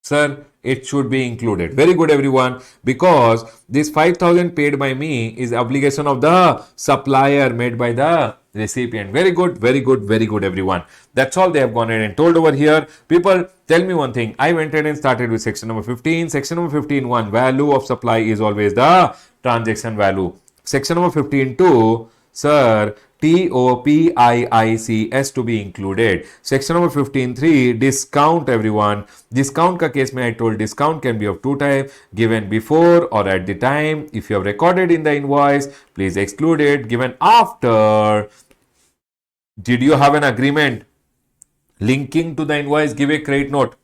Sir, it should be included. Very good, everyone. Because this 5,000 paid by me is obligation of the supplier made by the recipient. Very good, very good, very good, everyone. That's all they have gone ahead and told over here. People, tell me one thing. I went ahead and started with section number 15. Section number 15.1, value of supply is always the transaction value. Section number 15.2, sir, TOPIICS to be included. Section number 15.3, discount, everyone. Discount ka case mein I told discount can be of two types, given before or at the time. If you have recorded in the invoice, please exclude it. Given after, did you have an agreement linking to the invoice, give a credit note,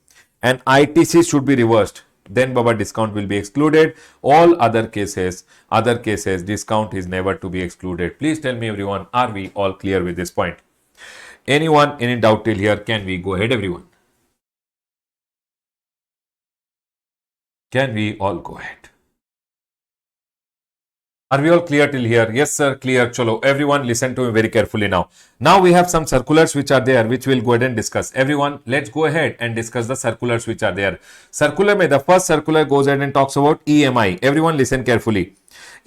and ITC should be reversed. Then Baba discount will be excluded. All other cases, discount is never to be excluded. Please tell me, everyone, are we all clear with this point? Anyone, any doubt till here? Can we go ahead, everyone? Can we all go ahead? Are we all clear till here? Yes, sir, clear. Chalo, everyone listen to me very carefully now. Now we have some circulars which are there, which we'll go ahead and discuss. Everyone, let's go ahead and discuss the circulars which are there. Circular mein, the first circular goes ahead and talks about EMI. Everyone listen carefully.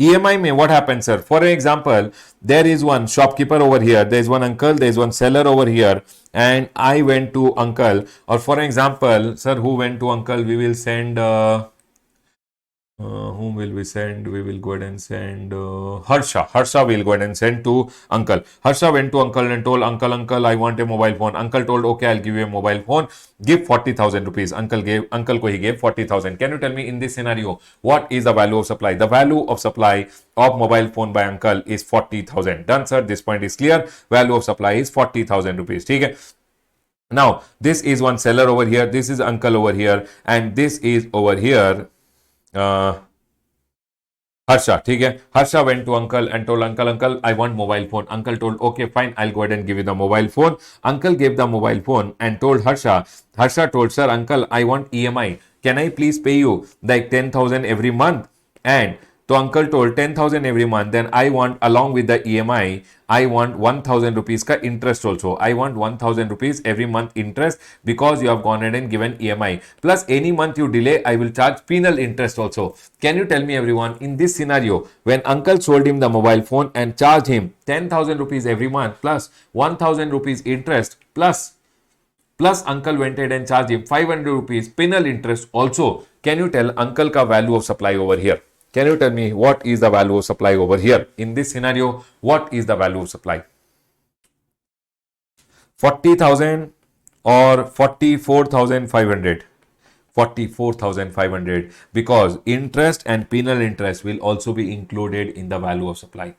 EMI mein what happens, sir? For example, there is one shopkeeper over here, there is one uncle, there is one seller over here, and I went to uncle. Or for example, sir, who went to uncle? We will send... whom will we send? We will go ahead and send Harsha. Harsha will go ahead and send to uncle. Harsha went to uncle and told uncle, I want a mobile phone. Uncle told, okay, I'll give you a mobile phone. Give 40,000 rupees. Uncle ko he gave 40,000. Can you tell me in this scenario, what is the value of supply? The value of supply of mobile phone by uncle is 40,000. Done, sir. This point is clear. Value of supply is 40,000 rupees. Okay. Now, this is one seller over here. This is uncle over here. And this is over here. Harsha, ठीक है. Harsha went to uncle and told uncle, I want mobile phone. Uncle told, okay, fine, I'll go ahead and give you the mobile phone. Uncle gave the mobile phone and told Harsha. Harsha told, sir, uncle, I want EMI. Can I please pay you like 10,000 every month? And so uncle told 10,000 every month. Then I want, along with the EMI, I want 1,000 rupees ka interest also. I want 1,000 rupees every month interest because you have gone ahead and given EMI. Plus any month you delay, I will charge penal interest also. Can you tell me, everyone, in this scenario, when uncle sold him the mobile phone and charged him 10,000 rupees every month plus 1,000 rupees interest plus uncle went ahead and charged him 500 rupees penal interest also. Can you tell uncle ka value of supply over here? Can you tell me what is the value of supply over here? In this scenario, what is the value of supply? 40,000 or 44,500? 44,500 because interest and penal interest will also be included in the value of supply.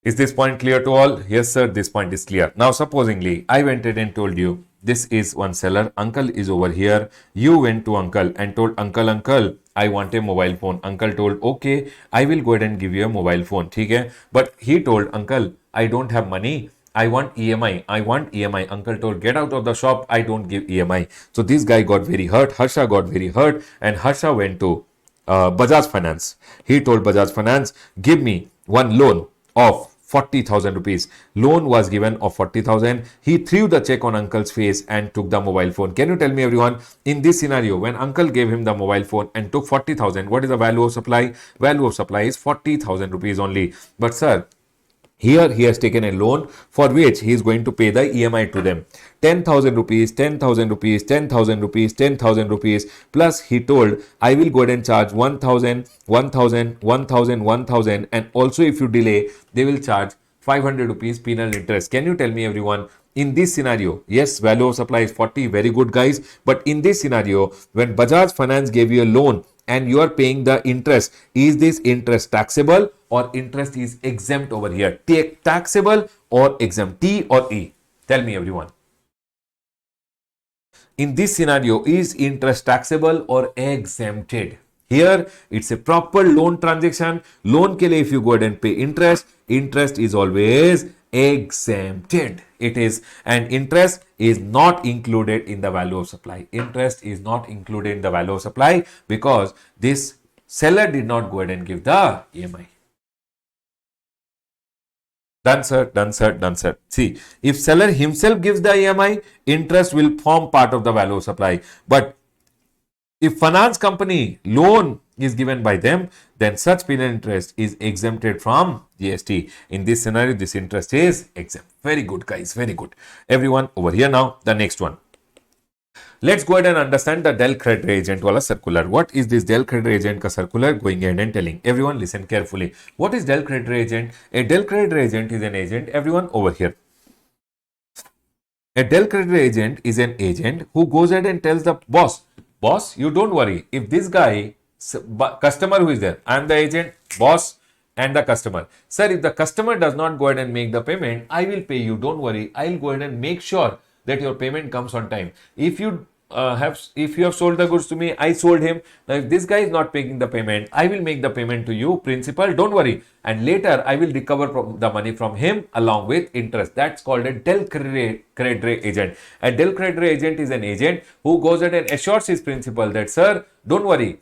Is this point clear to all? Yes, sir, this point is clear. Now, supposingly, I went ahead and told you, this is one seller, uncle is over here. You went to uncle and told uncle, I want a mobile phone. Uncle told, okay, I will go ahead and give you a mobile phone. Okay? But he told, uncle, I don't have money. I want EMI. I want EMI. Uncle told, get out of the shop. I don't give EMI. So this guy got very hurt. Harsha got very hurt. And Harsha went to Bajaj Finance. He told Bajaj Finance, give me one loan of 40,000 rupees. Loan was given of 40,000. He threw the check on uncle's face and took the mobile phone. Can you tell me, everyone, in this scenario, when uncle gave him the mobile phone and took 40,000, what is the value of supply? Value of supply is 40,000 rupees only. But sir, Here he has taken a loan for which he is going to pay the EMI to them. 10,000 rupees, 10,000 rupees, 10,000 rupees, 10,000 rupees. Plus he told, I will go ahead and charge 1,000, 1,000, 1,000, 1,000. And also if you delay, they will charge 500 rupees penal interest. Can you tell me everyone, in this scenario, yes, value of supply is 40, very good guys. But in this scenario, when Bajaj Finance gave you a loan and you are paying the interest, is this interest taxable or interest is exempt over here? Taxable or exempt? T or E? Tell me everyone. In this scenario, is interest taxable or exempted? Here, it's a proper loan transaction. Loan ke liye if you go ahead and pay interest, interest is always exempted. It is, and interest is not included in the value of supply. Interest is not included in the value of supply because this seller did not go ahead and give the EMI. Done, sir. Done, sir. Done, sir. See, if seller himself gives the EMI, interest will form part of the value of supply. But if finance company loan is given by them, then such penal interest is exempted from GST. In this scenario, this interest is exempt. Very good, guys. Very good. Everyone over here now, the next one. Let's go ahead and understand the Del Creditor Agent wala circular. What is this Del Creditor Agent ka circular? Going ahead and telling. Everyone listen carefully. What is Del Creditor Agent? A Del Creditor Agent is an agent. Everyone over here. A Del Creditor Agent is an agent who goes ahead and tells the boss, you don't worry. If this guy, customer who is there, I am the agent, boss, and the customer. Sir, if the customer does not go ahead and make the payment, I will pay you. Don't worry. I will go ahead and make sure that your payment comes on time. If you have sold the goods to me, I sold him. Now, if this guy is not making the payment, I will make the payment to you, principal. Don't worry. And later, I will recover the money from him along with interest. That's called a Del Creditor Agent. A Del Creditor Agent is an agent who goes ahead and assures his principal that, sir, don't worry.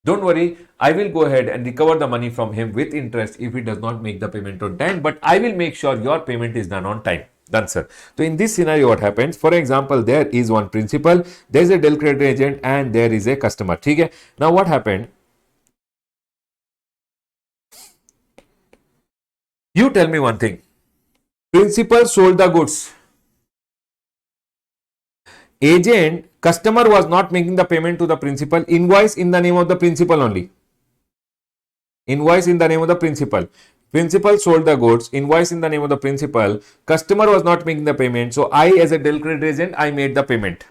Don't worry, I will go ahead and recover the money from him with interest if he does not make the payment on time, but I will make sure your payment is done on time. Done, sir. So in this scenario, what happens? For example, there is one principal, there is a Del Creditor Agent, and there is a customer. Okay? Now what happened? You tell me one thing. Principal sold the goods. Agent, customer was not making the payment to the principal. Invoice in the name of the principal only. Invoice in the name of the principal. Principal sold the goods, invoice in the name of the principal. Customer was not making the payment. So I, as a Del Creditor Agent, I made the payment.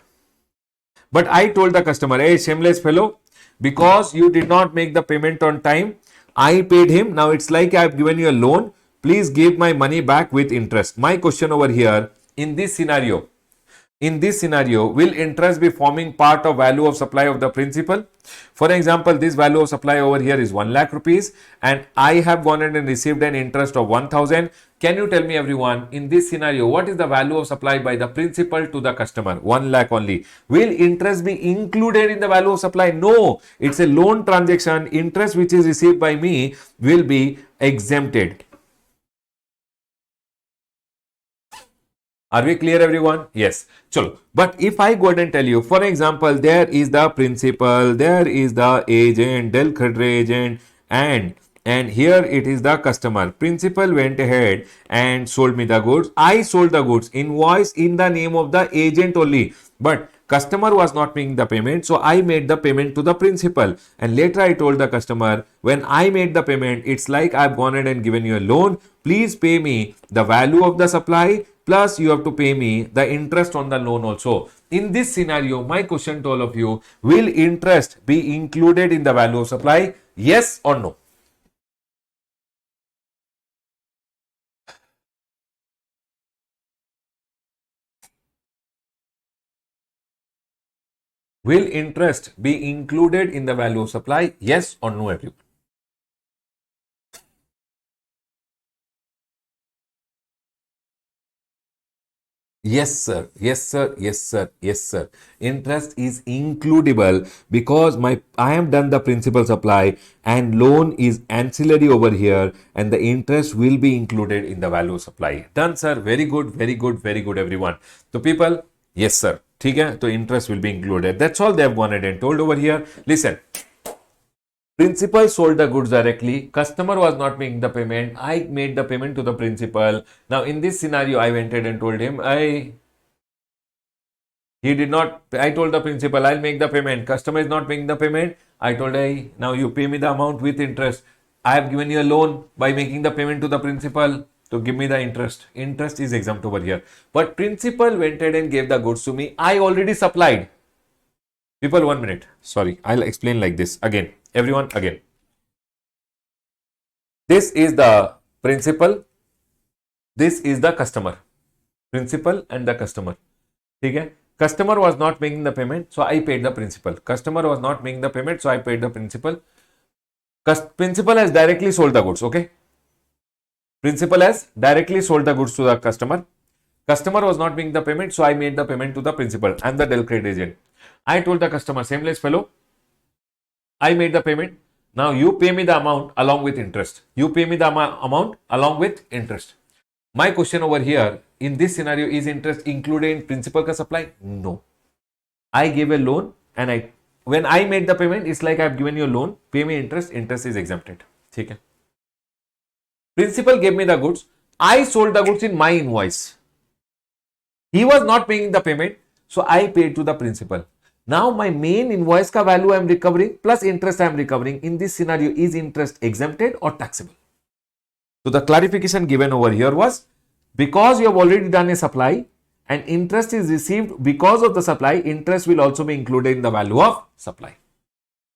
But I told the customer, hey, shameless fellow, because you did not make the payment on time, I paid him. Now it's like I have given you a loan. Please give my money back with interest. My question over here, in this scenario, will interest be forming part of value of supply of the principal? For example, this value of supply over here is 1 lakh rupees and I have gone and received an interest of 1,000. Can you tell me everyone, in this scenario, what is the value of supply by the principal to the customer? 1 lakh only. Will interest be included in the value of supply? No, it's a loan transaction. Interest which is received by me will be exempted. Are we clear everyone? Yes. Chalo. But if I go ahead and tell you, for example, there is the principal, there is the agent, Del Creditor Agent, and here it is the customer. Principal went ahead and sold me the goods. I sold the goods. Invoice in the name of the agent only. But customer was not making the payment, so I made the payment to the principal. And later I told the customer, when I made the payment, it's like I've gone ahead and given you a loan. Please pay me the value of the supply, plus you have to pay me the interest on the loan also. In this scenario, my question to all of you, will interest be included in the value of supply? Yes or no? Will interest be included in the value of supply? Yes or no, everyone? Yes, sir. Yes, sir. Yes, sir. Yes, sir. Interest is includable because I have done the principal supply and loan is ancillary over here and the interest will be included in the value of supply. Done, sir. Very good. Very good. Very good, everyone. So, people, yes, sir. ठीक है, तो interest will be included. That's all they have gone ahead and told over here. Listen. Principal sold the goods directly. Customer was not making the payment. I made the payment to the principal. Now, in this scenario, I went ahead and told him, he did not. I told the principal, I'll make the payment. Customer is not making the payment. I told, now you pay me the amount with interest. I have given you a loan by making the payment to the principal to give me the interest. Interest is exempt over here. But principal went ahead and gave the goods to me. I already supplied. People, 1 minute. Sorry, I'll explain like this again. Everyone, again. This is the principal. This is the customer. Principal and the customer. Okay? Customer was not making the payment, so I paid the principal. Customer was not making the payment, so I paid the principal. Principal has directly sold the goods. Okay? Principal has directly sold the goods to the customer. Customer was not making the payment, so I made the payment to the principal and the del credit agent. I told the customer, shameless fellow, I made the payment. Now you pay me the amount along with interest. You pay me the amount along with interest. My question over here, in this scenario, is interest included in principal ka supply? No. I gave a loan and when I made the payment, it's like I've given you a loan, pay me interest, interest is exempted. Okay. Principal gave me the goods. I sold the goods in my invoice. He was not making the payment, so I paid to the principal. Now my main invoice ka value I am recovering plus interest I am recovering. In this scenario, is interest exempted or taxable? So the clarification given over here was, because you have already done a supply and interest is received because of the supply, interest will also be included in the value of supply.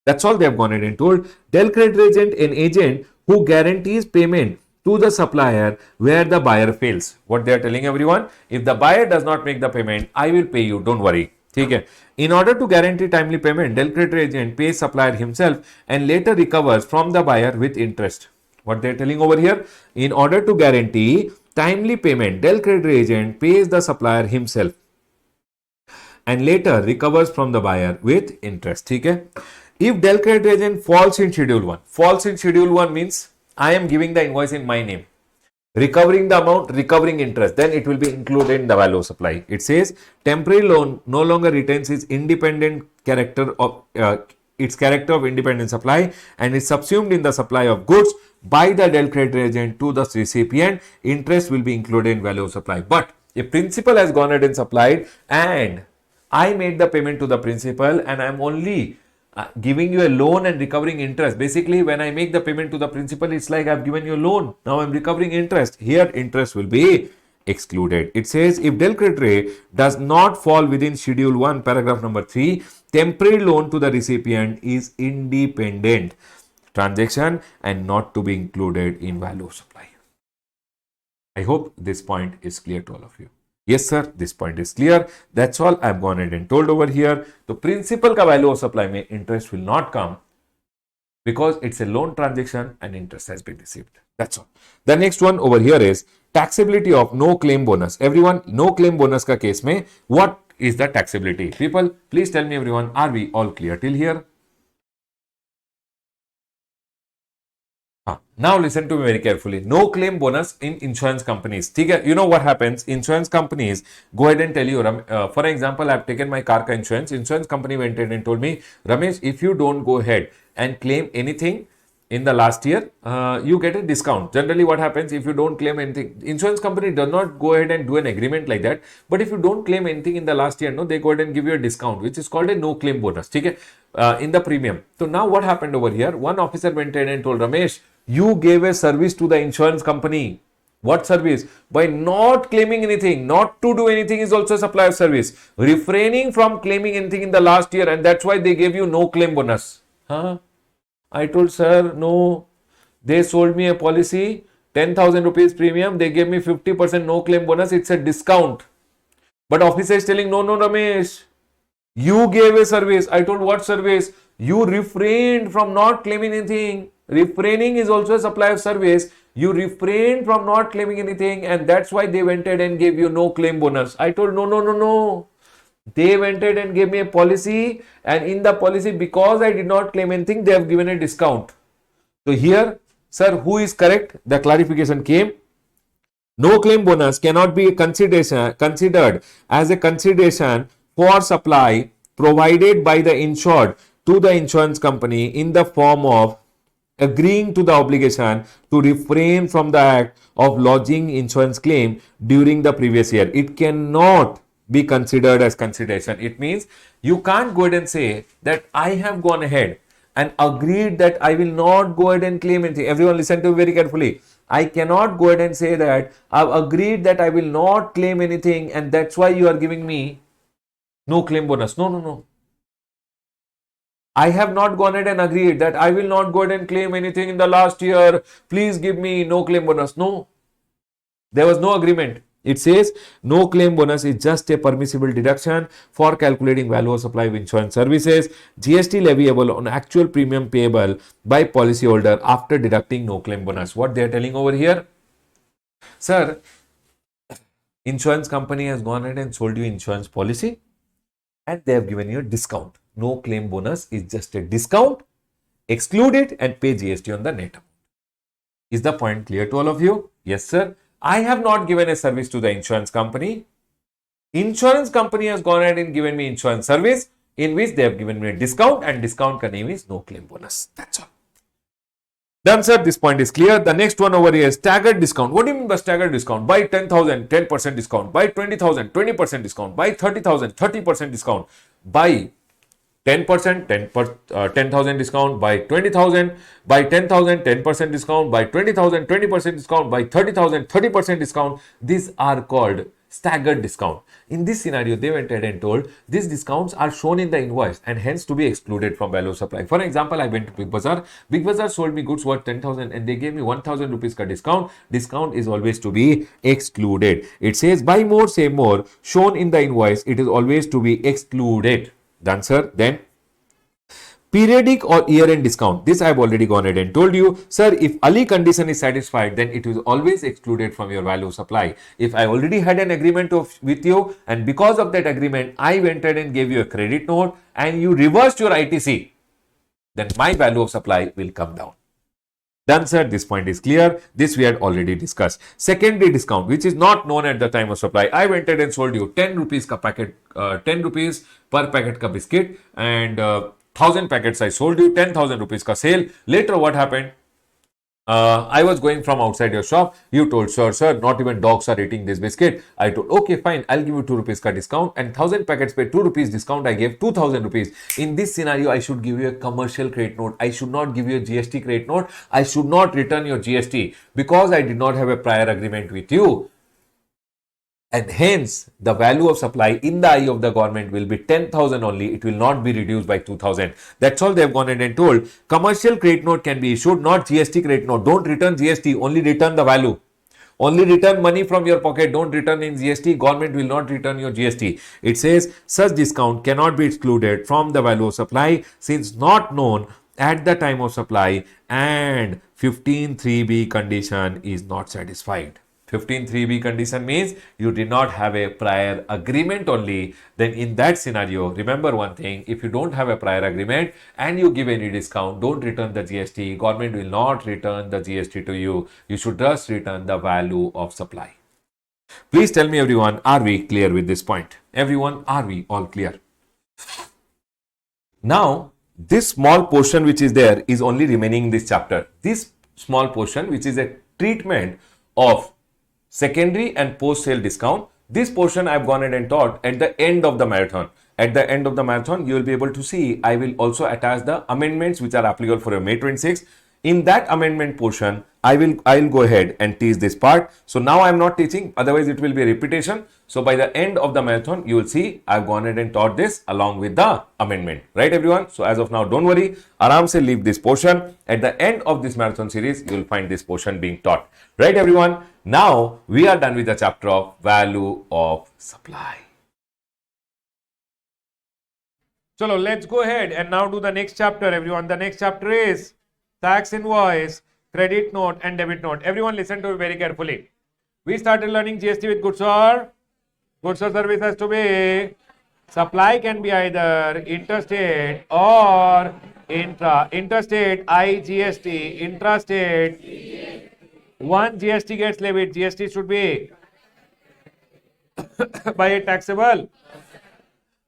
That's all they have gone ahead and told. Del credit agent, an agent who guarantees payment to the supplier where the buyer fails. What they are telling everyone, if the buyer does not make the payment, I will pay you, don't worry. Okay. In order to guarantee timely payment, del credit agent pays supplier himself and later recovers from the buyer with interest. What they are telling over here, in order to guarantee timely payment, del credit agent pays the supplier himself and later recovers from the buyer with interest. Okay. If del credit agent falls in schedule 1 means I am giving the invoice in my name, recovering the amount, recovering interest, then it will be included in the value of supply. It says temporary loan no longer retains its independent character of independent supply and is subsumed in the supply of goods by the del credit agent to the recipient. Interest will be included in value of supply. But if principal has gone ahead and supplied and I made the payment to the principal and I am only giving you a loan and recovering interest. Basically, when I make the payment to the principal, it's like I've given you a loan. Now I'm recovering interest. Here, interest will be excluded. It says if del credit does not fall within schedule 1, paragraph number 3, temporary loan to the recipient is independent transaction and not to be included in value of supply. I hope this point is clear to all of you. Yes, sir, this point is clear. That's all I've gone ahead and told over here. The principal ka value of supply mein interest will not come because it's a loan transaction and interest has been received. That's all. The next one over here is taxability of no claim bonus. Everyone, no claim bonus ka case mein, what is the taxability? People, please tell me everyone, are we all clear till here? Now listen to me very carefully. No claim bonus in insurance companies. You know what happens? Insurance companies go ahead and tell you, for example, I've taken my car insurance. Insurance company went ahead and told me, Ramesh, if you don't go ahead and claim anything in the last year, you get a discount. Generally, what happens if you don't claim anything? Insurance company does not go ahead and do an agreement like that. But if you don't claim anything in the last year, no, they go ahead and give you a discount, which is called a no claim bonus. In the premium. So now what happened over here? One officer went ahead and told Ramesh, you gave a service to the insurance company. What service? By not claiming anything, not to do anything is also a supply of service. Refraining from claiming anything in the last year, and that's why they gave you no claim bonus. I told, sir, no. They sold me a policy, 10,000 rupees premium. They gave me 50% no claim bonus. It's a discount. But officer is telling, no, Ramesh. You gave a service. I told, what service? You refrained from not claiming anything. Refraining is also a supply of service. You refrained from not claiming anything, and that's why they went ahead and gave you no claim bonus. I told, no. They went ahead and gave me a policy, and in the policy, because I did not claim anything, they have given a discount. So here, sir, who is correct? The clarification came. No claim bonus cannot be considered as a consideration for supply provided by the insured to the insurance company in the form of agreeing to the obligation to refrain from the act of lodging insurance claim during the previous year. It cannot be considered as consideration. It means you can't go ahead and say that I have gone ahead and agreed that I will not go ahead and claim anything. Everyone listen to me very carefully. I cannot go ahead and say that I've agreed that I will not claim anything and that's why you are giving me no claim bonus. No, no, no. I have not gone ahead and agreed that I will not go ahead and claim anything in the last year. Please give me no claim bonus. No, there was no agreement. It says no claim bonus is just a permissible deduction for calculating value of supply of insurance services. GST leviable on actual premium payable by policyholder after deducting no claim bonus. What they are telling over here? Sir, insurance company has gone ahead and sold you insurance policy and they have given you a discount. No claim bonus is just a discount. Exclude it and pay GST on the net amount. Is the point clear to all of you? Yes, sir. I have not given a service to the insurance company. Insurance company has gone ahead and given me insurance service in which they have given me a discount and discount ka name is no claim bonus. That's all. Done, sir. This point is clear. The next one over here is staggered discount. What do you mean by staggered discount? By 10,000, 10% discount. By 20,000, 20% discount. By 30,000, 30% discount. By 10%, 10,000 discount, by 20,000, by 10,000, 10% discount, by 20,000, 20% discount, by 30,000, 30% discount. These are called staggered discount. In this scenario, they went ahead and told these discounts are shown in the invoice and hence to be excluded from value of supply. For example, I went to Big Bazaar. Big Bazaar sold me goods worth 10,000 and they gave me 1,000 rupees ka discount. Discount is always to be excluded. It says buy more, save more. Shown in the invoice, it is always to be excluded. Done, sir. Then periodic or year-end discount. This I have already gone ahead and told you. Sir, if Ali condition is satisfied, then it is always excluded from your value of supply. If I already had an agreement with you and because of that agreement, I went ahead and gave you a credit note and you reversed your ITC, then my value of supply will come down. Done, sir. This point is clear. This we had already discussed. Secondary discount, which is not known at the time of supply. I went ahead and sold you 10 rupees ka packet, 10 rupees per packet ka biscuit and 1,000 packets I sold you, 10,000 rupees ka sale. Later what happened? I was going from outside your shop. You told, sir, not even dogs are eating this biscuit. I told, okay, fine, I'll give you 2 rupees ka discount and 1,000 packets pay 2 rupees discount. I gave 2,000 rupees. In this scenario, I should give you a commercial credit note. I should not give you a GST credit note. I should not return your GST because I did not have a prior agreement with you. And hence, the value of supply in the eye of the government will be 10,000 only. It will not be reduced by 2,000. That's all they have gone in and told. Commercial credit note can be issued, not GST credit note. Don't return GST, only return the value. Only return money from your pocket. Don't return in GST. Government will not return your GST. It says such discount cannot be excluded from the value of supply since not known at the time of supply and 15(3)(b) condition is not satisfied. 15(3)(b) condition means you did not have a prior agreement only. Then in that scenario, remember one thing, if you don't have a prior agreement and you give any discount, don't return the GST. Government will not return the GST to you. You should just return the value of supply. Please tell me everyone, are we clear with this point? Everyone, are we all clear? Now, this small portion which is there is only remaining in this chapter. This small portion which is a treatment of secondary and post-sale discount. This portion I've gone ahead and taught at the end of the marathon. At the end of the marathon, you will be able to see I will also attach the amendments which are applicable for your May 26. In that amendment portion, I'll go ahead and teach this part. So now I'm not teaching, otherwise it will be a repetition. So by the end of the marathon, you will see I've gone ahead and taught this along with the amendment. Right, everyone? So as of now, don't worry. Aram se leave this portion. At the end of this marathon series, you will find this portion being taught. Right, everyone? Now we are done with the chapter of value of supply. So let's go ahead and now do the next chapter, everyone. The next chapter is tax invoice, credit note and debit note. Everyone listen to me very carefully. We started learning GST with goods or service has to be. Supply can be either interstate or intra. Interstate IGST, intrastate. One GST gets levied. GST should be by a taxable.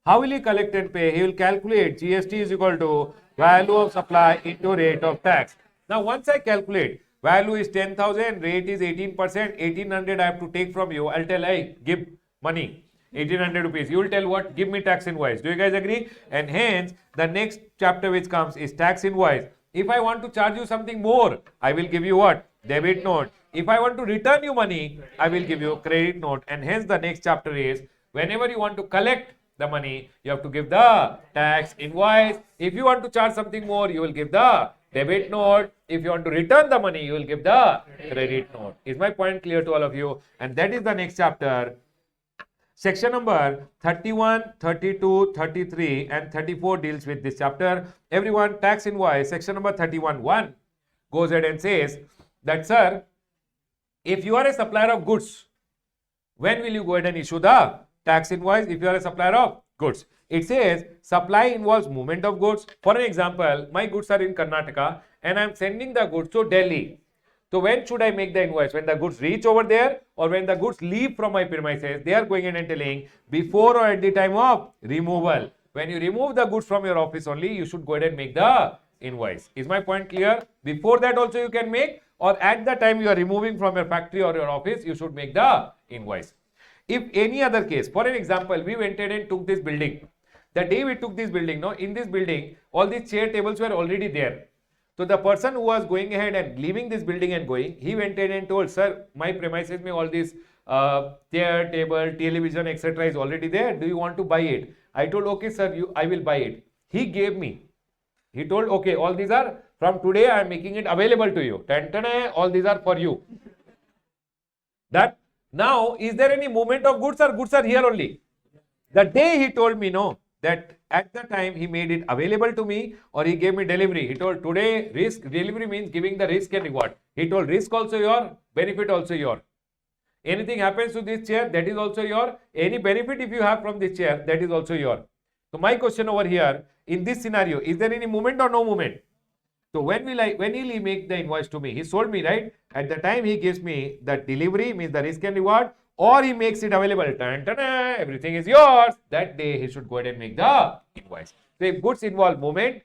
How will he collect and pay? He will calculate GST is equal to value of supply into rate of tax. Now, once I calculate, value is 10,000, rate is 18%, 1800 I have to take from you. I'll tell, hey, give money, 1800 rupees. You will tell what? Give me tax invoice. Do you guys agree? And hence, the next chapter which comes is tax invoice. If I want to charge you something more, I will give you what? Debit note. If I want to return you money, I will give you credit note. And hence, the next chapter is whenever you want to collect the money, you have to give the tax invoice. If you want to charge something more, you will give the debit note. If you want to return the money, you will give the credit note. Is my point clear to all of you? And that is the next chapter. Section number 31, 32, 33 and 34 deals with this chapter. Everyone, tax invoice, section number 31.1 goes ahead and says that, sir, if you are a supplier of goods, when will you go ahead and issue the tax invoice? If you are a supplier of goods, it says supply involves movement of goods. For an example, my goods are in Karnataka and I am sending the goods to Delhi. So when should I make the invoice? When the goods reach over there or when the goods leave from my premises? They are going in and telling before or at the time of removal. When you remove the goods from your office only, you should go ahead and make the invoice. Is my point clear? Before that also you can make, or at the time you are removing from your factory or your office, you should make the invoice. If any other case, for an example, we went ahead and took this building. The day we took this building, no, in this building, all these chair tables were already there. So the person who was going ahead and leaving this building and going, he went in and told, sir, my premises में all this chair, table, television, etc. is already there. Do you want to buy it? I told, okay, sir, I will buy it. He gave me. He told, okay, all these are from today. I am making it available to you. All these are for you. That now, is there any movement of goods or goods are here only? The day he told me no, that at the time he made it available to me or he gave me delivery. He told today risk delivery means giving the risk and reward. He told risk also your, benefit also your. Anything happens to this chair, that is also your. Any benefit if you have from this chair, that is also your. So my question over here, in this scenario, is there any movement or no movement? So when will he make the invoice to me? He sold me, right? At the time he gives me the delivery, means the risk and reward, or he makes it available. Everything is yours. That day he should go ahead and make the invoice. So if goods involve movement,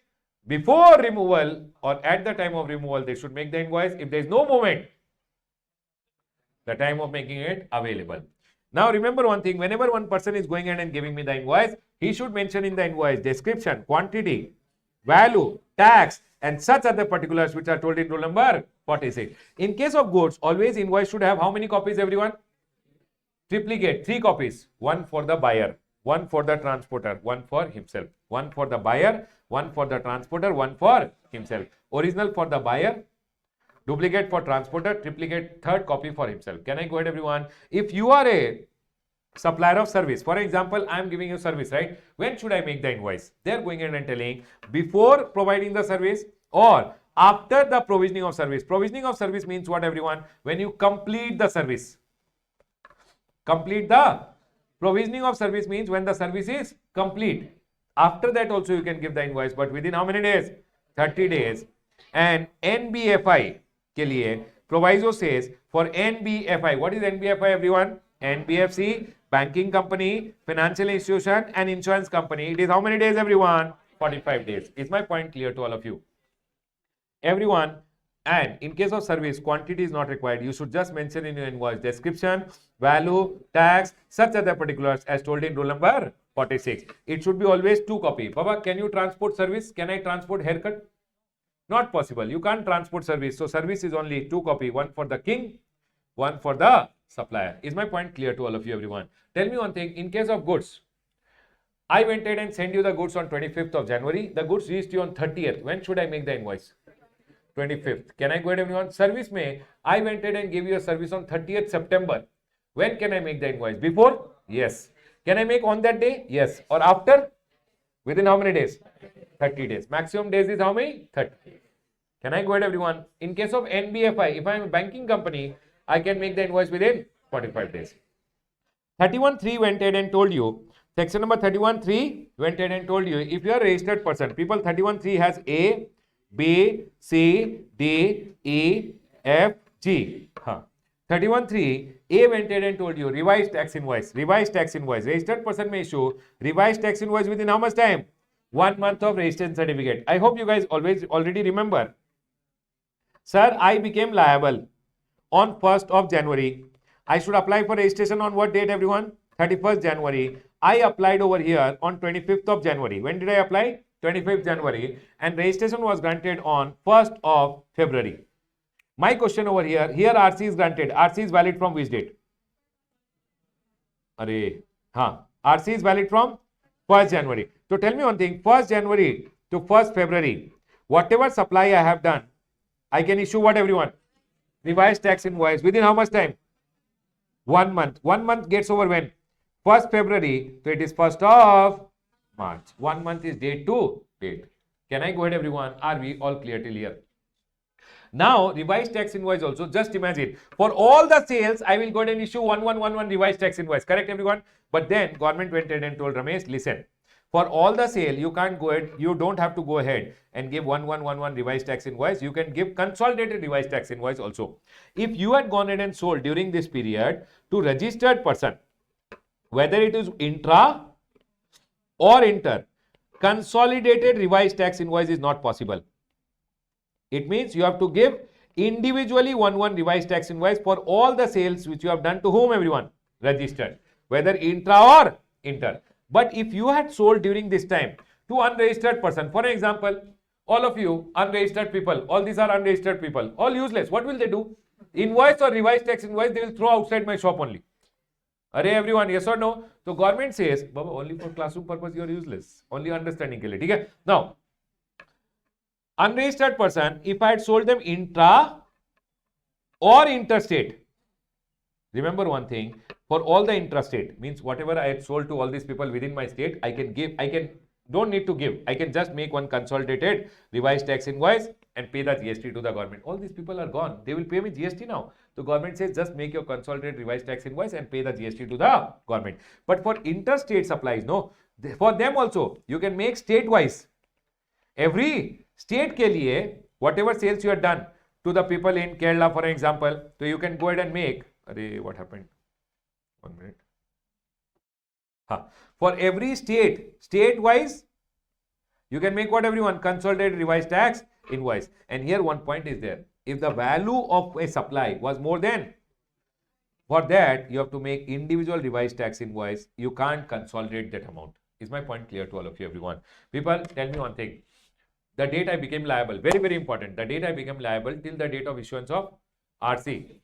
before removal or at the time of removal, they should make the invoice. If there is no movement, the time of making it available. Now remember one thing, whenever one person is going ahead and giving me the invoice, he should mention in the invoice description, quantity, value, tax, and such other particulars which are told in rule number 46. In case of goods, always invoice should have how many copies, everyone? Triplicate, 3 copies. One for the buyer, one for the transporter, one for himself. One for the buyer, one for the transporter, one for himself. Original for the buyer, duplicate for transporter, triplicate, third copy for himself. Can I go ahead, everyone? If you are a supplier of service, for example, I am giving you service, right? When should I make the invoice? They are going in and telling before providing the service or after the provisioning of service. Provisioning of service means what, everyone? When you complete the service. Complete the provisioning of service means when the service is complete. After that also you can give the invoice, but within how many days? 30 days. And NBFI के लिए proviso says for NBFI, what is NBFI, everyone? NBFC, banking company, financial institution and insurance company. It is how many days, everyone? 45 days. Is my point clear to all of you? Everyone, and in case of service, quantity is not required. You should just mention in your invoice description, value, tax, such other particulars as told in rule number 46. It should be always 2 copy. Baba, can you transport service? Can I transport haircut? Not possible. You can't transport service. So service is only 2 copy. One for the king, one for the supplier. Is my point clear to all of you, everyone? Tell me one thing. In case of goods, I went ahead and sent you the goods on 25th of January. The goods reached you on 30th. When should I make the invoice? 25th. Can I go ahead, everyone? Service may, I went ahead and gave you a service on 30th September. When can I make the invoice? Before? Yes. Can I make on that day? Yes. Or after? Within how many days? 30 days. Maximum days is how many? 30. Can I go ahead, everyone? In case of NBFI, if I am a banking company, I can make the invoice within 45 days. 31.3 went ahead and told you, section number 31.3 went ahead and told you, if you are a registered person, people, 31.3 has A, B, C, D, E, F, G. 31 31(3), A went ahead and told you revised tax invoice. Registered person may issue revised tax invoice within how much time? 1 month of registration certificate. I hope you guys already remember. Sir, I became liable on 1st of January. I should apply for registration on what date, everyone? 31st January. I applied over here on 25th of January. When did I apply? 25th January. And registration was granted on 1st of February. My question over here, RC is granted. RC is valid from which date? RC is valid from 1st January. So tell me one thing, 1st January to 1st February, whatever supply I have done, I can issue what, everyone? Revised tax invoice within how much time? 1 month. 1 month gets over when? 1st February. So it is 1st of March. 1 month is date to date. Can I go ahead, everyone? Are we all clear till here? Now, revised tax invoice also, just imagine, for all the sales, I will go ahead and issue 1111 revised tax invoice. Correct, everyone? But then government went ahead and told Ramesh, listen, for all the sale, you can't go ahead, you don't have to go ahead and give 1111 revised tax invoice. You can give consolidated revised tax invoice also. If you had gone ahead and sold during this period to registered person, whether it is intra or inter, consolidated revised tax invoice is not possible. It means you have to give individually one revised tax invoice for all the sales which you have done to whom, everyone? Registered, whether intra or inter. But if you had sold during this time to unregistered person, for example, all of you unregistered people, all these are unregistered people, all useless. What will they do? Invoice or revised tax invoice, they will throw outside my shop only. Are everyone, yes or no? So government says, Baba, only for classroom purpose you are useless. Only understanding ke liye, okay? Now, unregistered person, if I had sold them intra or interstate, remember one thing, for all the intrastate, means whatever I had sold to all these people within my state, I don't need to give. I can just make one consolidated revised tax invoice and pay the GST to the government. All these people are gone. They will pay me GST now. The government says just make your consolidated revised tax invoice and pay the GST to the government. But for interstate supplies, no. For them also, you can make state-wise. Every state ke liye, whatever sales you have done to the people in Kerala, for example, so you can go ahead and make, what happened? 1 minute. For every state-wise, you can make what, everyone? Consolidated revised tax invoice. And here one point is there. If the value of a supply was more than, for that, you have to make individual revised tax invoice. You can't consolidate that amount. Is my point clear to all of you, everyone? People, tell me one thing. The date I became liable, very, very important. The date I became liable till the date of issuance of RC.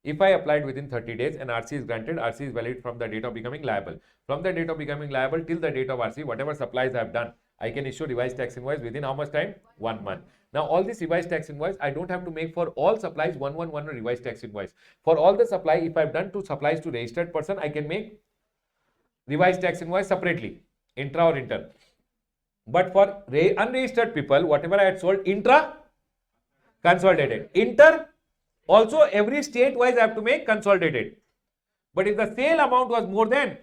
If I applied within 30 days and RC is granted, RC is valid from the date of becoming liable. From the date of becoming liable till the date of RC, whatever supplies I have done, I can issue revised tax invoice within how much time? 1 month. Now, all this revised tax invoice, I don't have to make for all supplies 111 revised tax invoice. For all the supply, if I have done 2 supplies to registered person, I can make revised tax invoice separately, intra or inter. But for unregistered people, whatever I had sold, intra, consolidated. Inter, also every state-wise I have to make consolidated. But if the sale amount was more than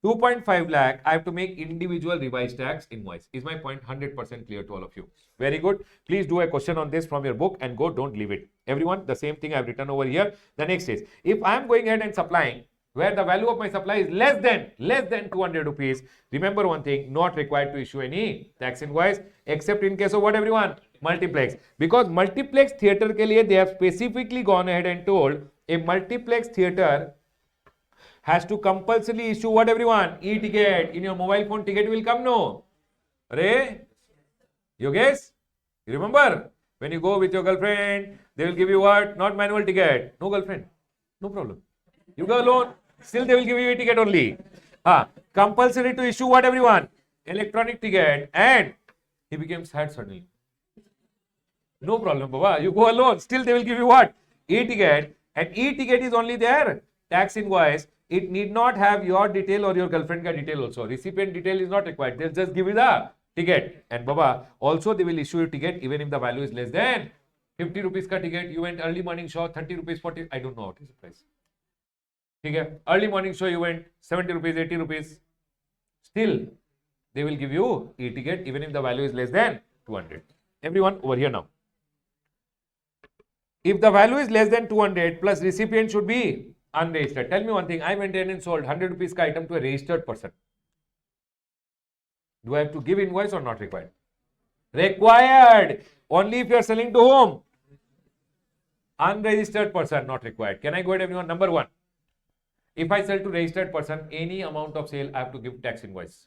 2.5 lakh, I have to make individual revised tax invoice. Is my point 100% clear to all of you? Very good. Please do a question on this from your book and go, don't leave it. Everyone, the same thing I have written over here. The next is, if I am going ahead and supplying where the value of my supply is less than 200 rupees, remember one thing, not required to issue any tax invoice except in case of what, everyone? Multiplex. Because multiplex theater ke liye, they have specifically gone ahead and told a multiplex theater has to compulsorily issue what, everyone? E-ticket. In your mobile phone, ticket will come, no? You guess? You remember? When you go with your girlfriend, they will give you what? Not manual ticket. No girlfriend. No problem. You go alone. Still they will give you a ticket only. Compulsory to issue what, everyone? Electronic ticket. And he became sad suddenly. No problem, Baba. You go alone. Still they will give you what? E-ticket. And E-ticket is only there. Tax invoice. It need not have your detail or your girlfriend ka detail also. Recipient detail is not required. They'll just give you the ticket. And Baba, also they will issue a ticket even if the value is less than 50 rupees ka ticket. You went early morning show, 30 rupees, 40. I don't know what is the price. Okay. Early morning show, you went 70 rupees, 80 rupees. Still, they will give you e-ticket even if the value is less than 200. Everyone over here now. If the value is less than 200 plus recipient should be unregistered. Tell me one thing, I went in and sold 100 rupees ka item to a registered person. Do I have to give invoice or not required? Required. Only if you are selling to whom? Unregistered person, not required. Can I go ahead, everyone? Number one, if I sell to registered person, any amount of sale, I have to give tax invoice.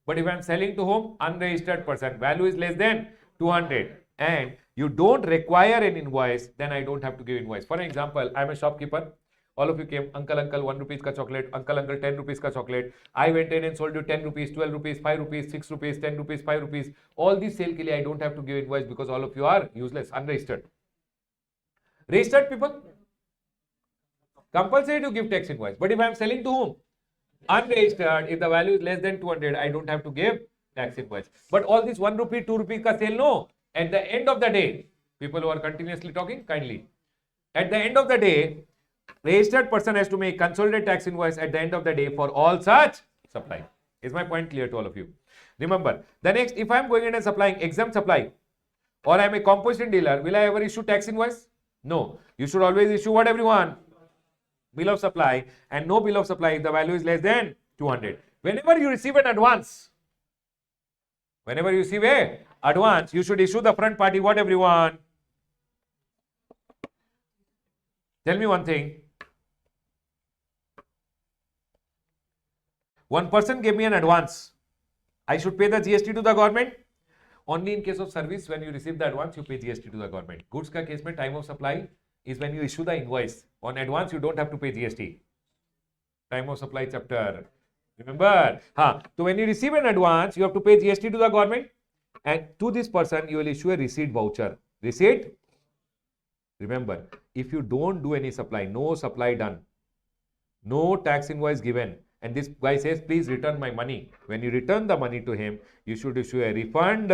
But if I'm selling to whom? Unregistered person, value is less than 200 and you don't require an invoice, then I don't have to give invoice. For example, I'm a shopkeeper. All of you came, uncle, 1 rupees ka chocolate, uncle, 10 rupees ka chocolate. I went in and sold you 10 rupees, 12 rupees, 5 rupees, 6 rupees, 10 rupees, 5 rupees. All these sale ke liye I don't have to give invoice because all of you are useless, unregistered. Registered people, compulsory to give tax invoice. But if I am selling to whom? Unregistered, if the value is less than 200, I don't have to give tax invoice. But all this 1 rupee, 2 rupee ka sale, no. At the end of the day, people who are continuously talking, kindly. At the end of the day, registered person has to make consolidated tax invoice at the end of the day for all such supply. Is my point clear to all of you? Remember, the next, if I am going in and supplying exempt supply or I am a composite dealer, will I ever issue tax invoice? No. You should always issue what, everyone? Bill of supply, and no bill of supply if the value is less than 200. Whenever you receive an advance, you should issue the front party what, everyone? Tell me one thing. One person gave me an advance. I should pay the GST to the government. Only in case of service, when you receive the advance, you pay GST to the government. Goods ka case mein time of supply is when you issue the invoice. On advance, you don't have to pay GST. Time of supply chapter. Remember? So when you receive an advance, you have to pay GST to the government. And to this person, you will issue a receipt voucher. Receipt? Remember, if you don't do any supply, no supply done, no tax invoice given, and this guy says, please return my money. When you return the money to him, you should issue a refund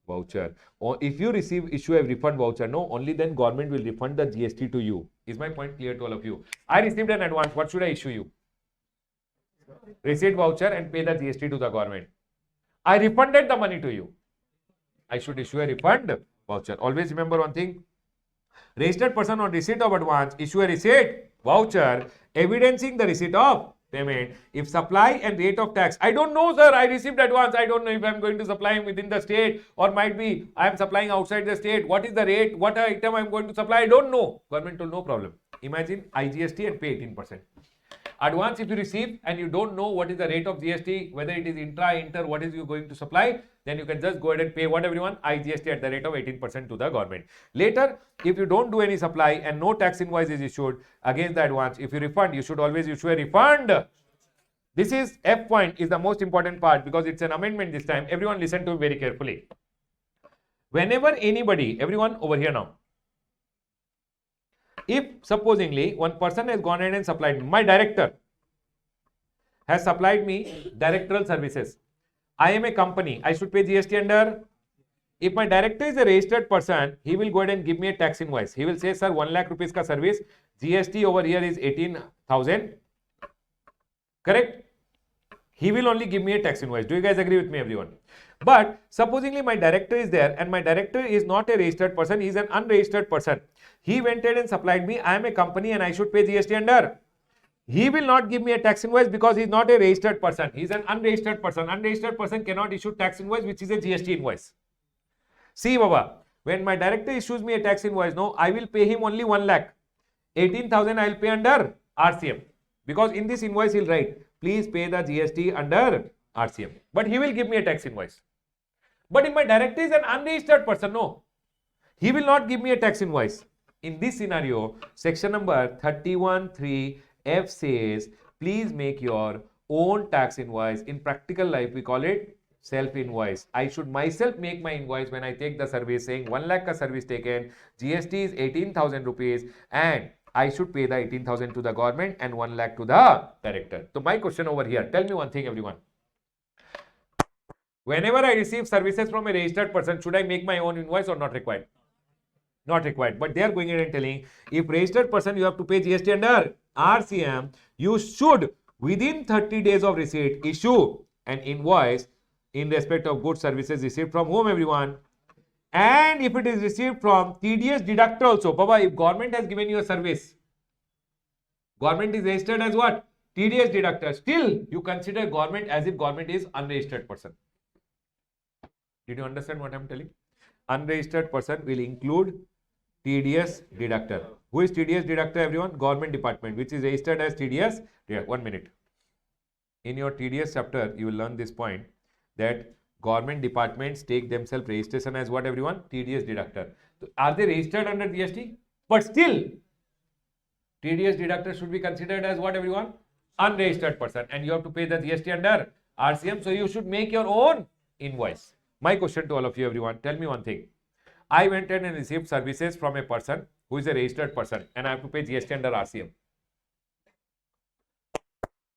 voucher. Or if you issue a refund voucher, no, only then government will refund the GST to you. Is my point clear to all of you? I received an advance. What should I issue you? Receipt voucher and pay the GST to the government. I refunded the money to you. I should issue a refund voucher. Always remember one thing. Registered person on receipt of advance issue a receipt voucher evidencing the receipt of payment. If supply and rate of tax, I don't know, sir, I received advance, I don't know if I'm going to supply within the state or might be I am supplying outside the state. What is the rate? What item I'm going to supply? I don't know. Government told no problem. Imagine IGST and pay 18%. Advance if you receive and you don't know what is the rate of GST, whether it is inter, what is you going to supply, then you can just go ahead and pay what, everyone? IGST at the rate of 18% to the government. Later, if you don't do any supply and no tax invoice is issued against the advance, if you refund, you should always issue a refund. This is F point is the most important part because it's an amendment this time. Everyone listen to me very carefully. Whenever anybody, everyone over here now, if supposingly one person has gone ahead and supplied, my director has supplied me directorial services. I am a company. I should pay GST under. If my director is a registered person, he will go ahead and give me a tax invoice. He will say, sir, 1 lakh rupees ka service. GST over here is 18,000. Correct? He will only give me a tax invoice. Do you guys agree with me, everyone? But supposingly my director is there and my director is not a registered person, he is an unregistered person. He went ahead and supplied me, I am a company and I should pay GST under. He will not give me a tax invoice because he is not a registered person. He is an unregistered person. Unregistered person cannot issue tax invoice, which is a GST invoice. See, Baba, when my director issues me a tax invoice, no, I will pay him only 1 lakh. 18,000 I will pay under RCM. Because in this invoice he'll write, please pay the GST under RCM. But he will give me a tax invoice. But if my director is an unregistered person, no, he will not give me a tax invoice. In this scenario, section number 31(3)(f) says, please make your own tax invoice. In practical life, we call it self-invoice. I should myself make my invoice when I take the service saying 1 lakh ka service taken, GST is 18,000 rupees and I should pay the 18,000 to the government and 1 lakh to the director. So my question over here, tell me one thing, everyone. Whenever I receive services from a registered person, should I make my own invoice or not required? Not required. But they are going in and telling, if registered person, you have to pay GST under RCM, you should within 30 days of receipt issue an invoice in respect of goods services received from whom, everyone? And if it is received from TDS deductor also, Baba, if government has given you a service, government is registered as what? TDS deductor. Still, you consider government as if government is unregistered person. Did you understand what I am telling? Unregistered person will include TDS deductor. Who is TDS deductor, everyone? Government department, which is registered as TDS. Yeah, 1 minute. In your TDS chapter, you will learn this point that government departments take themselves registration as what, everyone? TDS deductor. So are they registered under GST? But still, TDS deductor should be considered as what, everyone? Unregistered person, and you have to pay the GST under RCM. So you should make your own invoice. My question to all of you, everyone, tell me one thing. I went in and received services from a person who is a registered person, and I have to pay GST under RCM.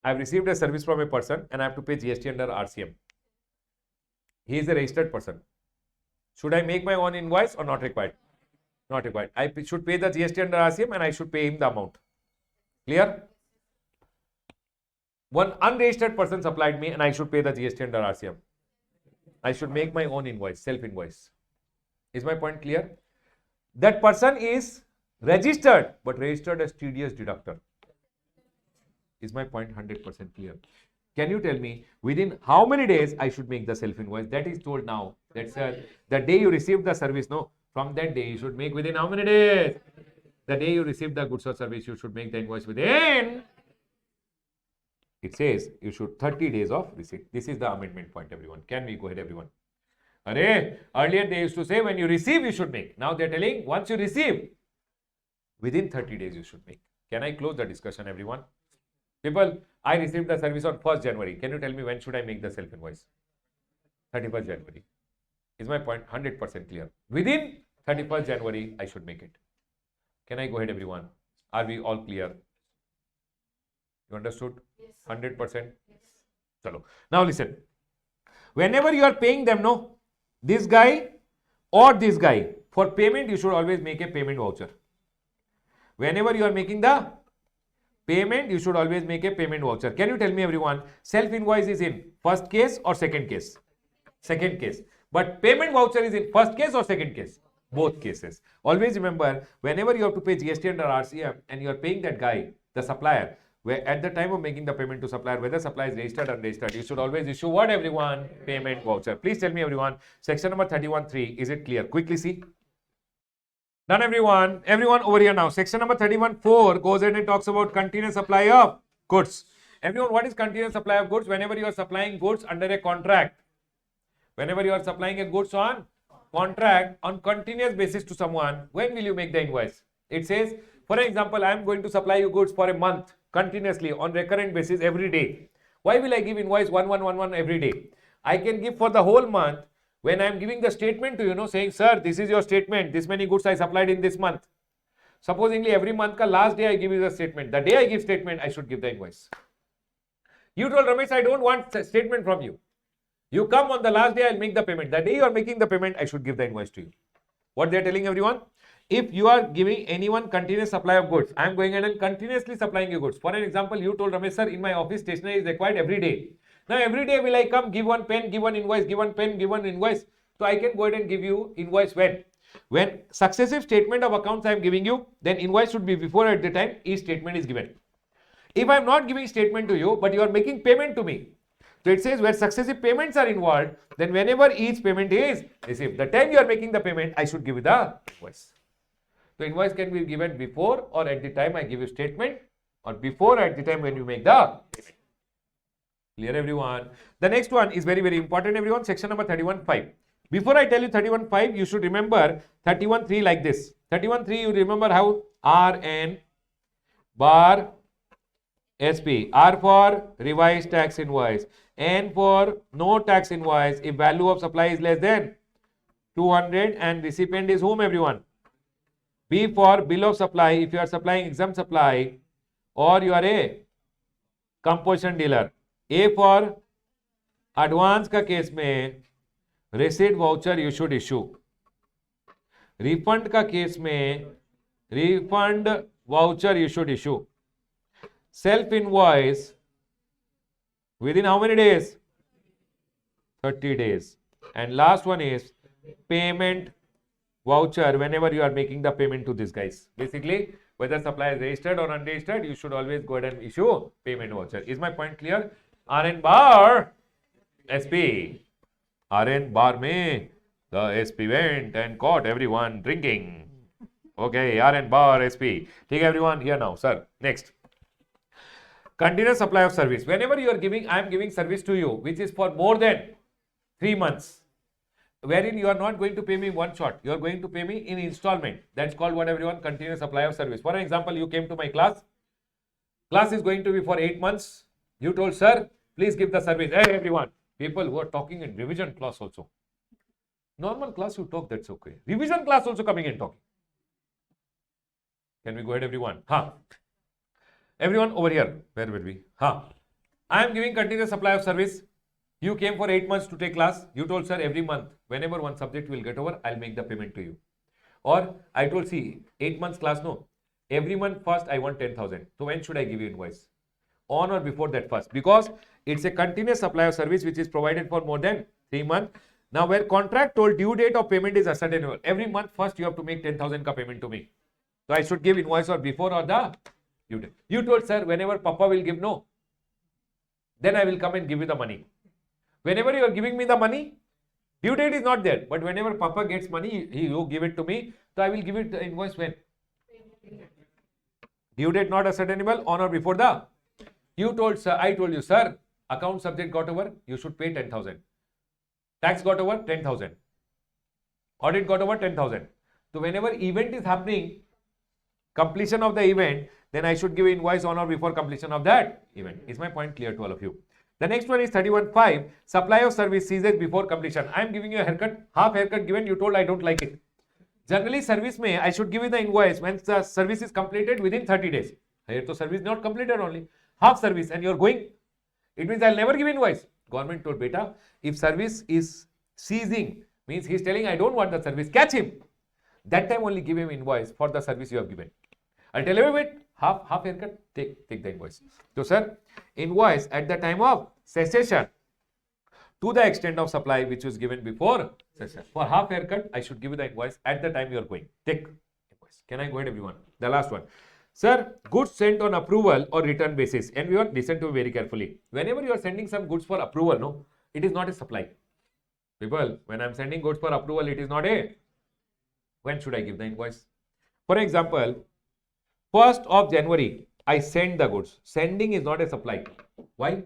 I have received a service from a person and I have to pay GST under RCM. He is a registered person. Should I make my own invoice or not required? Not required. I should pay the GST under RCM and I should pay him the amount. Clear? One unregistered person supplied me and I should pay the GST under RCM. I should make my own invoice, self-invoice. Is my point clear? That person is registered, but registered as TDS deductor. Is my point 100% clear? Can you tell me within how many days I should make the self-invoice? That is told now. That's the day you receive the service, no? From that day, you should make within how many days? The day you receive the goods or service, you should make the invoice within. It says you should 30 days of receipt. This is the amendment point, everyone. Can we go ahead, everyone? Earlier they used to say when you receive, you should make. Now they're telling once you receive, within 30 days, you should make. Can I close the discussion, everyone? People, I received the service on 1st January. Can you tell me when should I make the self-invoice? 31st January. Is my point 100% clear? Within 31st January, I should make it. Can I go ahead, everyone? Are we all clear? You understood? Yes. 100%? Yes. Chalo. Now listen. Whenever you are paying them, no, this guy or this guy, for payment, you should always make a payment voucher. Whenever you are making the payment, you should always make a payment voucher. Can you tell me, everyone, self-invoice is in first case or second case? Second case. But payment voucher is in first case or second case? Both cases. Always remember, whenever you have to pay GST under RCM and you are paying that guy, the supplier, where at the time of making the payment to supplier, whether supplier is registered or unregistered, you should always issue what, everyone? Payment voucher. Please tell me, everyone, section number 31.3, is it clear? Quickly see. Done, everyone. Everyone over here now. Section number 31.4 goes ahead and talks about continuous supply of goods. Everyone, what is continuous supply of goods? Whenever you are supplying goods under a contract, whenever you are supplying a goods on contract on continuous basis to someone, when will you make the invoice? It says, for example, I am going to supply you goods for a month continuously on recurrent basis every day. Why will I give invoice 1111 every day? I can give for the whole month. When I am giving the statement to you, saying, sir, this is your statement, this many goods I supplied in this month. Supposingly every month ka last day I give you the statement. The day I give statement, I should give the invoice. You told Ramesh, I don't want statement from you. You come on the last day, I'll make the payment. The day you are making the payment, I should give the invoice to you. What they are telling, everyone? If you are giving anyone continuous supply of goods, I am going ahead and continuously supplying you goods. For an example, you told Ramesh, sir, in my office stationery is required every day. Now every day will I come, give one pen, give one invoice, give one pen, give one invoice. So I can go ahead and give you invoice when? When successive statement of accounts I am giving you, then invoice should be before at the time each statement is given. If I am not giving statement to you, but you are making payment to me. So it says where successive payments are involved, then whenever each payment is received, the time you are making the payment, I should give you the invoice. So invoice can be given before or at the time I give you statement, or before or at the time when you make the payment. Clear, everyone? The next one is very, very important, everyone. Section number 31.5. Before I tell you 31.5, you should remember 31.3 like this. 31.3, you remember how? RN bar SP. R for revised tax invoice. N for no tax invoice if value of supply is less than 200 and recipient is whom, everyone? B for bill of supply if you are supplying exempt supply or you are a composition dealer. A for advance का case में receipt voucher you should issue. Refund का case में refund voucher you should issue. Self invoice within how many days? 30 days. And last one is payment voucher whenever you are making the payment to these guys. Basically, whether supplier is registered or unregistered, you should always go ahead and issue payment voucher. Is my point clear? RN bar SP. RN bar में the SP went and caught everyone drinking. Okay, RN bar SP. Take everyone here now, sir. Next. Continuous supply of service. Whenever you are giving, I am giving service to you, which is for more than 3 months, wherein you are not going to pay me one shot. You are going to pay me in installment. That's called what everyone, continuous supply of service. For example, you came to my class. Class is going to be for 8 months. You told, sir, please give the service. Hey, everyone. People who are talking in revision class also. Normal class you talk, that's okay. Revision class also coming and talking. Can we go ahead, everyone? Everyone over here. Where will we? I am giving continuous supply of service. You came for 8 months to take class. You told, sir, every month, whenever one subject will get over, I'll make the payment to you. Or I told, see, 8 months class, no. Every month first, I want 10,000. So when should I give you invoice? On or before that first. Because it's a continuous supply of service which is provided for more than 3 months. Now, where contract told due date of payment is ascertainable. Every month first, you have to make 10,000 ka payment to me. So I should give invoice or before or the due date. You told, sir, whenever Papa will give, no. Then I will come and give you the money. Whenever you are giving me the money, due date is not there. But whenever Papa gets money, you give it to me. So I will give it the invoice when? Due date not ascertainable, on or before the. You told, sir, I told you, sir, account subject got over, you should pay 10,000. Tax got over, 10,000. Audit got over, 10,000. So whenever event is happening, completion of the event, then I should give invoice on or before completion of that event. Is my point clear to all of you? The next one is 31.5. Supply of service ceases before completion. I am giving you a haircut. Half haircut given, you told I don't like it. Generally, service may I should give you the invoice when the service is completed within 30 days. Here, so service not completed only. Half service and you're going. It means I'll never give invoice. Government told, beta, if service is ceasing, means he's telling I don't want the service, catch him. That time only give him invoice for the service you have given. I'll tell you, wait, half haircut, take the invoice. So, sir, invoice at the time of cessation to the extent of supply which was given before cessation. For half haircut, I should give you the invoice at the time you are going. Take invoice. Can I go ahead, everyone? The last one. Sir, goods sent on approval or return basis. And we want listen to me very carefully. Whenever you are sending some goods for approval, no, it is not a supply. People, when I'm sending goods for approval, it is not a. When should I give the invoice? For example, 1st of January, I send the goods. Sending is not a supply. Why?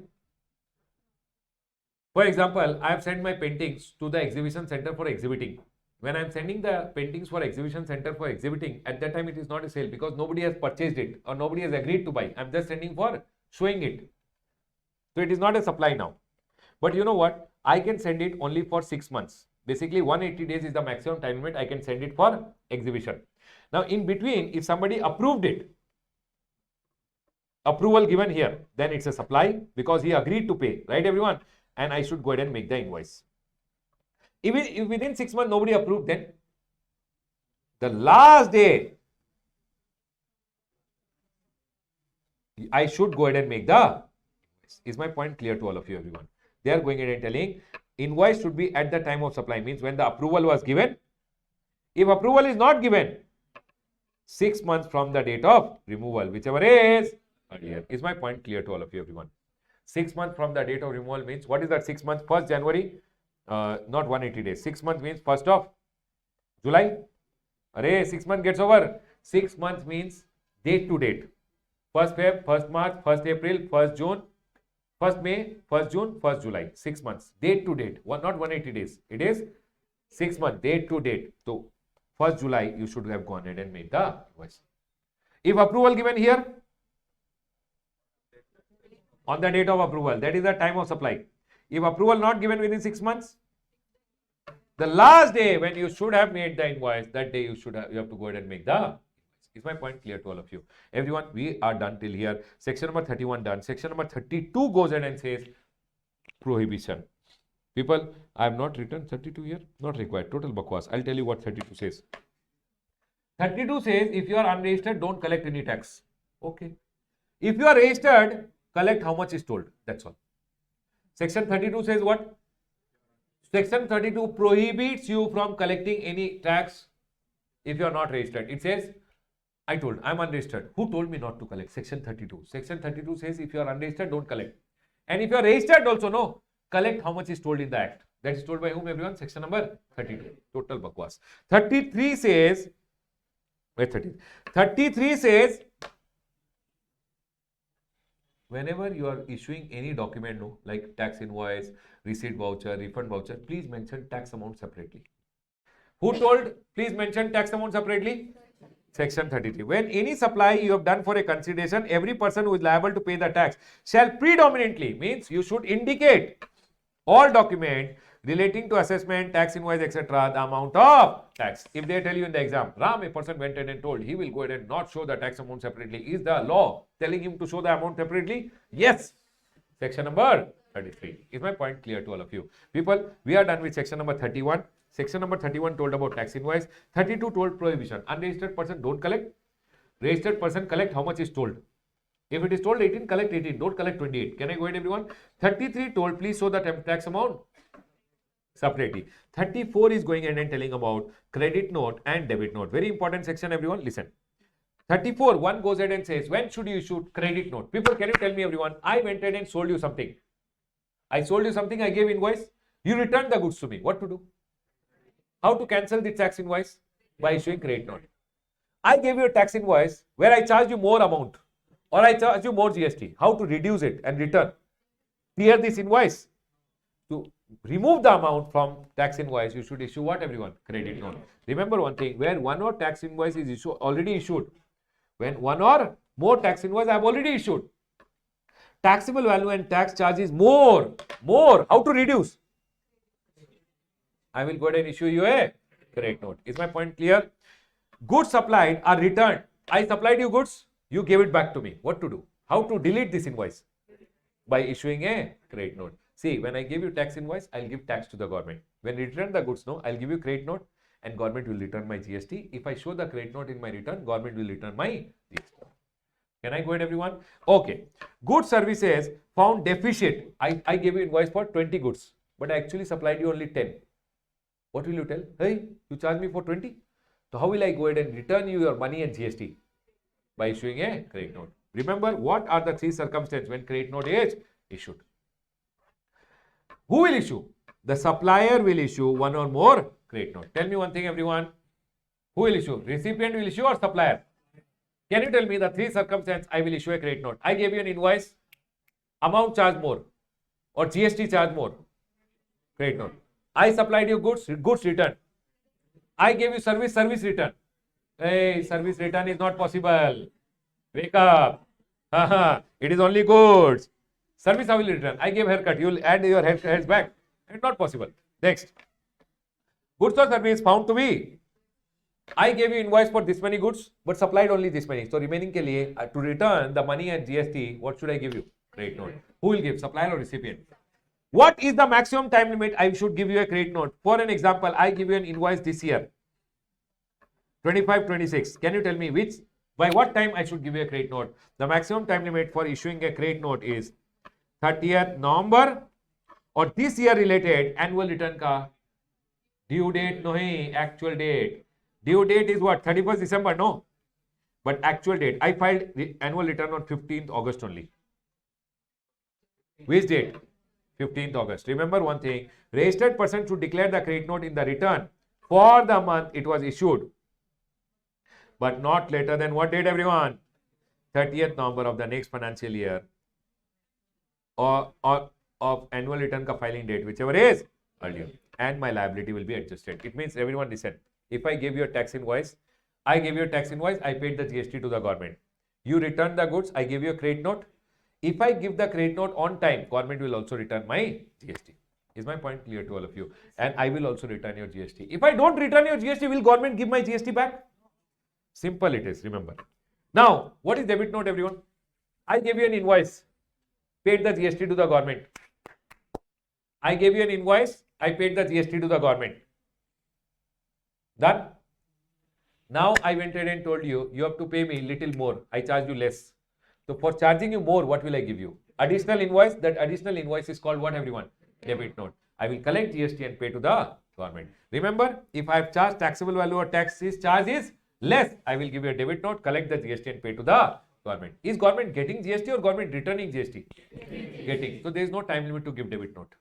For example, I have sent my paintings to the exhibition center for exhibiting. When I am sending the paintings for exhibition center for exhibiting, at that time it is not a sale because nobody has purchased it or nobody has agreed to buy. I am just sending for showing it. So it is not a supply now. But you know what? I can send it only for 6 months. Basically, 180 days is the maximum time limit I can send it for exhibition. Now, in between, if somebody approved it, approval given here, then it's a supply because he agreed to pay, right, everyone? And I should go ahead and make the invoice. Even if within 6 months nobody approved, then the last day I should go ahead and make the invoice. Is my point clear to all of you, everyone? They are going ahead and telling invoice should be at the time of supply, means when the approval was given. If approval is not given, 6 months from the date of removal, whichever is earlier. Is my point clear to all of you, everyone? 6 months from the date of removal means, what is that 6 months? 1st January, not 180 days. 6 months means 1st of July. Array, 6 months gets over. 6 months means date to date. 1st Feb, 1st March, 1st April, 1st June, 1st May, 1st June, 1st July. 6 months. Date to date. Not 180 days. It is 6 months. Date to date. So, 1st July, you should have gone ahead and made the invoice. If approval given here, on the date of approval, that is the time of supply. If approval not given within 6 months, the last day when you should have made the invoice, that day you have to go ahead and make the invoice. Is my point clear to all of you? Everyone, we are done till here. Section number 31 done. Section number 32 goes ahead and says prohibition. People, I have not written 32 here. Not required. Total bakwas. I'll tell you what 32 says. 32 says if you are unregistered, don't collect any tax. Okay. If you are registered, collect how much is told. That's all. Section 32 says what? Section 32 prohibits you from collecting any tax if you are not registered. It says, I'm unregistered. Who told me not to collect? Section 32. Section 32 says if you are unregistered, don't collect. And if you are registered also, no, collect how much is told in the act. That is told by whom, everyone? Section number 32. Total bakwas. 33 says, wait, 33 says, whenever you are issuing any document, no, like tax invoice, receipt voucher, refund voucher, please mention tax amount separately. Who told please mention tax amount separately? Section 33. When any supply you have done for a consideration, every person who is liable to pay the tax shall predominantly, means you should indicate all document relating to assessment, tax invoice, etc., the amount of tax. If they tell you in the exam, Ram, a person went ahead and told he will go ahead and not show the tax amount separately. Is the law telling him to show the amount separately? Yes. Section number 33. Is my point clear to all of you? People, we are done with section number 31. Section number 31 told about tax invoice. 32 told prohibition. Unregistered person don't collect. Registered person collect how much is told. If it is told 18, collect 18. Don't collect 28. Can I go ahead, everyone? 33 told please show the tax amount separately. 34 is going ahead and telling about credit note and debit note. Very important section, everyone. Listen. 34, one goes ahead and says, when should you issue credit note? People, can you tell me, everyone? I went ahead and sold you something. I sold you something, I gave invoice. You returned the goods to me. What to do? How to cancel the tax invoice? By issuing credit note. I gave you a tax invoice where I charged you more amount or I charged you more GST. How to reduce it and return? Clear this invoice. To remove the amount from tax invoice, you should issue what, everyone? Credit note. Remember one thing, where one or tax invoice is already issued. When one or more tax invoice I have already issued. Taxable value and tax charge is more. How to reduce? I will go ahead and issue you a credit note. Is my point clear? Goods supplied are returned. I supplied you goods, you gave it back to me. What to do? How to delete this invoice? By issuing a credit note. See, when I give you tax invoice, I'll give tax to the government. When I return the goods, no, I'll give you credit note and government will return my GST. If I show the credit note in my return, government will return my GST. Can I go ahead, everyone? Okay. Goods services found deficient. I gave you invoice for 20 goods, but I actually supplied you only 10. What will you tell? Hey, you charge me for 20. So how will I go ahead and return you your money and GST? By issuing a credit note. Remember, what are the three circumstances when credit note is issued? Who will issue? The supplier will issue one or more credit note. Tell me one thing, everyone. Who will issue? Recipient will issue or supplier? Can you tell me the three circumstances I will issue a credit note? I gave you an invoice, amount charged more, or GST charged more. Credit note. I supplied you goods return. I gave you service return. Hey, service return is not possible. Wake up. It is only goods. Service I will return. I gave haircut. You will add your hairs back. It's not possible. Next. Goods or service found to be. I gave you invoice for this many goods, but supplied only this many. So remaining ke liye, to return the money and GST, what should I give you? Credit note. Who will give? Supplier or recipient? What is the maximum time limit I should give you a credit note? For an example, I give you an invoice this year, 25-26. Can you tell me by what time I should give you a credit note? The maximum time limit for issuing a credit note is 30th November or this year related annual return ka due date nahi, actual date. Due date is what? 31st December, no. But actual date, I filed the annual return on 15th August only. Which date? 15th August. Remember one thing, registered person should declare the credit note in the return for the month it was issued, but not later than what date, everyone? 30th November of the next financial year or of annual return ka filing date, whichever is earlier, and my liability will be adjusted. It means, everyone listen, if I give you a tax invoice, I paid the GST to the government. You return the goods, I give you a credit note. If I give the credit note on time, government will also return my GST. Is my point clear to all of you? And I will also return your GST. If I don't return your GST, will government give my GST back? Simple it is, remember. Now, what is debit note, everyone? I gave you an invoice, paid the GST to the government. I gave you an invoice, I paid the GST to the government. Done? Now I went ahead and told you, you have to pay me little more. I charge you less. So for charging you more, what will I give you? Additional invoice. That additional invoice is called what, everyone? Debit note. I will collect GST and pay to the Government. Remember, if I have charged taxable value or tax is charge is less, I will give you a debit note, collect the GST and pay to the government. Is government getting GST or government returning GST? Getting. So there is no time limit to give debit note.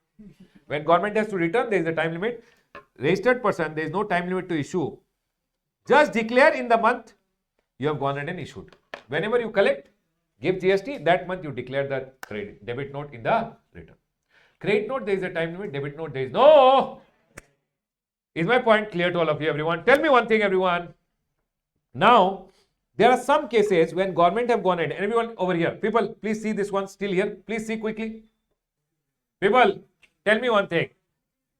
When government has to return, there is a time limit. Registered person, there is no time limit to issue. Just declare in the month you have gone ahead and issued. Whenever you collect, give GST, that month you declare the credit, debit note in the return. Credit note, there is a time limit. Debit note, there is no. Is my point clear to all of you, everyone? Tell me one thing, everyone. Now, there are some cases when government have gone ahead. Everyone over here, people, please see this one still here. Please see quickly. People, tell me one thing.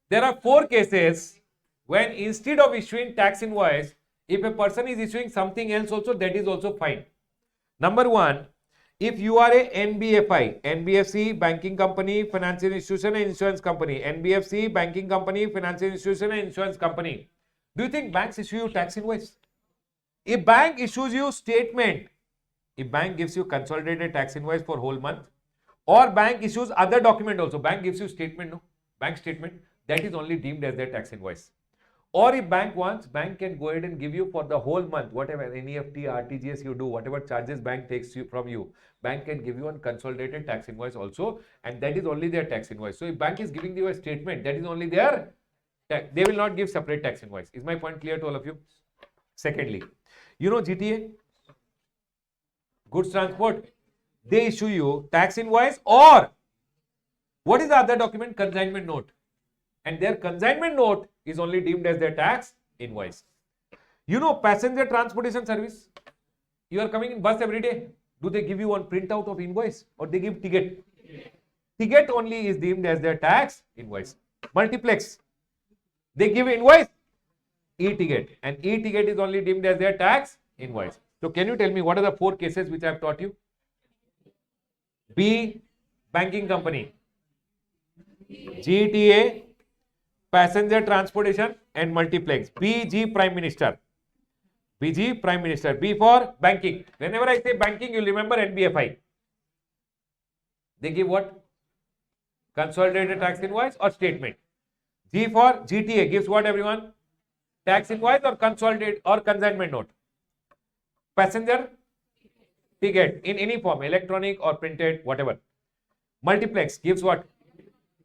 There are 4 cases when instead of issuing tax invoice, if a person is issuing something else also, that is also fine. Number 1, if you are a NBFI, NBFC, banking company, financial institution and insurance company, NBFC, banking company, financial institution and insurance company, do you think banks issue you tax invoice? If bank issues you statement, if bank gives you consolidated tax invoice for whole month, or bank issues other document also, bank gives you statement, no? Bank statement, that is only deemed as their tax invoice. Or if bank wants, bank can go ahead and give you for the whole month, whatever NEFT, RTGS you do, whatever charges bank takes you from you, bank can give you a consolidated tax invoice also, and that is only their tax invoice. So if bank is giving you a statement, that is only their tax. They will not give separate tax invoice. Is my point clear to all of you? Secondly, you know GTA, goods transport, they issue you tax invoice or what is the other document? Consignment note. And their consignment note is only deemed as their tax invoice. You know, passenger transportation service, you are coming in bus every day. Do they give you one printout of invoice or they give ticket? Ticket only is deemed as their tax invoice. Multiplex, they give invoice, e-ticket, and e-ticket is only deemed as their tax invoice. So can you tell me what are the 4 cases which I have taught you? B, banking company. GTA, passenger transportation and multiplex. BG, Prime Minister. BG, Prime Minister. B for banking. Whenever I say banking, you'll remember NBFI. They give what? Consolidated tax invoice or statement. G for GTA gives what, everyone? Tax invoice or consolidated or consignment note. Passenger ticket in any form, electronic or printed, whatever. Multiplex gives what?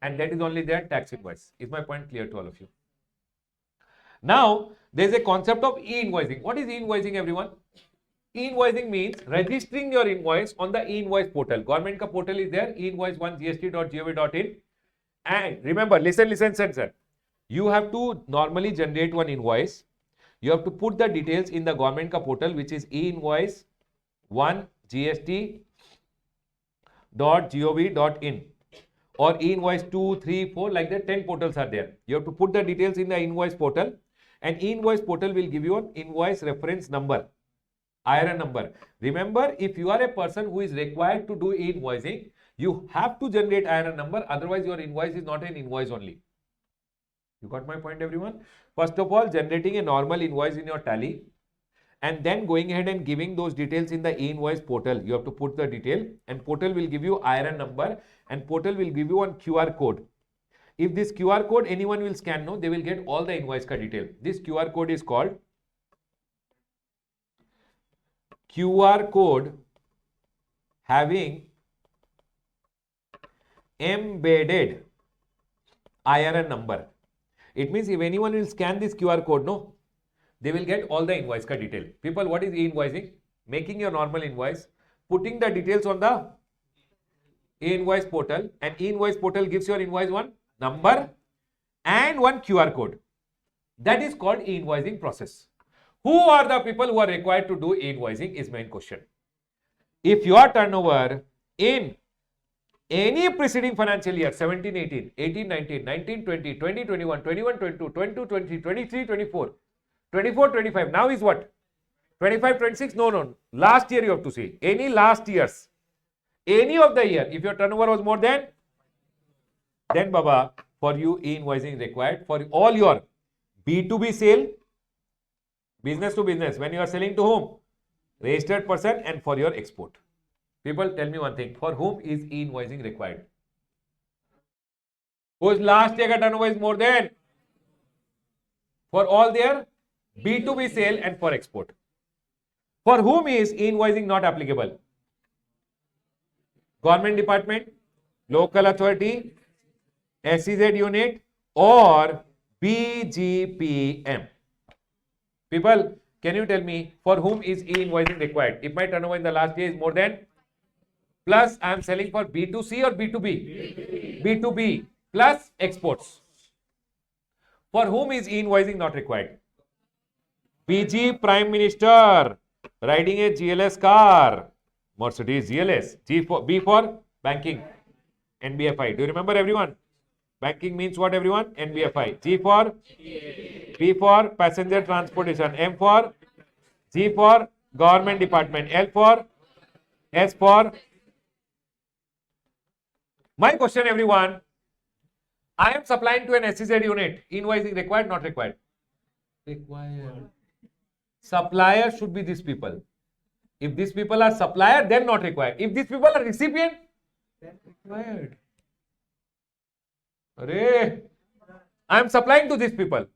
And that is only their tax invoice. Is my point clear to all of you? Now, there is a concept of e-invoicing. What is e-invoicing, everyone? E-invoicing means registering your invoice on the e-invoice portal. Government ka portal is there, e-invoice1gst.gov.in. And remember, listen, sir. You have to normally generate one invoice. You have to put the details in the government ka portal, which is e-invoice1gst.gov.in. or e-invoice 2, 3, 4, like that 10 portals are there. You have to put the details in the invoice portal, and e-invoice portal will give you an invoice reference number, IRN number. Remember, if you are a person who is required to do e-invoicing, you have to generate IRN number, otherwise your invoice is not an invoice only. You got my point, everyone? First of all, generating a normal invoice in your tally, and then going ahead and giving those details in the e-invoice portal. You have to put the detail, and portal will give you IRN number, and portal will give you one QR code. If this QR code anyone will scan, no, they will get all the invoice ka detail. This QR code is called QR code having embedded IRN number. It means if anyone will scan this QR code, no, they will get all the invoice ka detail. People, what is e-invoicing? Making your normal invoice, putting the details on the e-invoice portal, and e-invoice portal gives your invoice one number and one QR code. That is called e-invoicing process. Who are the people who are required to do e-invoicing is main question. If your turnover in any preceding financial year, 17, 18, 18, 19, 19, 20, 20, 21, 21, 22, 22, 23, 23, 24, 24, 25, now is what? 25, 26? No. Last year you have to see. Any last years. Any of the year. If your turnover was more than, then Baba, for you e-invoicing required for all your B2B sale, business to business. When you are selling to whom? Registered person, and for your export. People, tell me one thing. For whom is e-invoicing required? Whose last year turnover is more than? for all their B2B sale and for export. For whom is e-invoicing not applicable? Government department, local authority, SEZ unit, or BGPM. People, can you tell me for whom is e-invoicing required? If my turnover in the last year is more than, plus I am selling for B2C or B2B? B2B plus exports. For whom is e-invoicing not required? PG Prime Minister riding a GLS car, Mercedes GLS. B for banking, NBFI. Do you remember everyone? Banking means what everyone? NBFI. P for passenger transportation. G for government department. S for. My question everyone, I am supplying to an SEZ unit. Invoicing required, not required? Required. Supplier should be these people. If these people are supplier, then not required. If these people are recipient, then required. Arey, I am supplying to these people.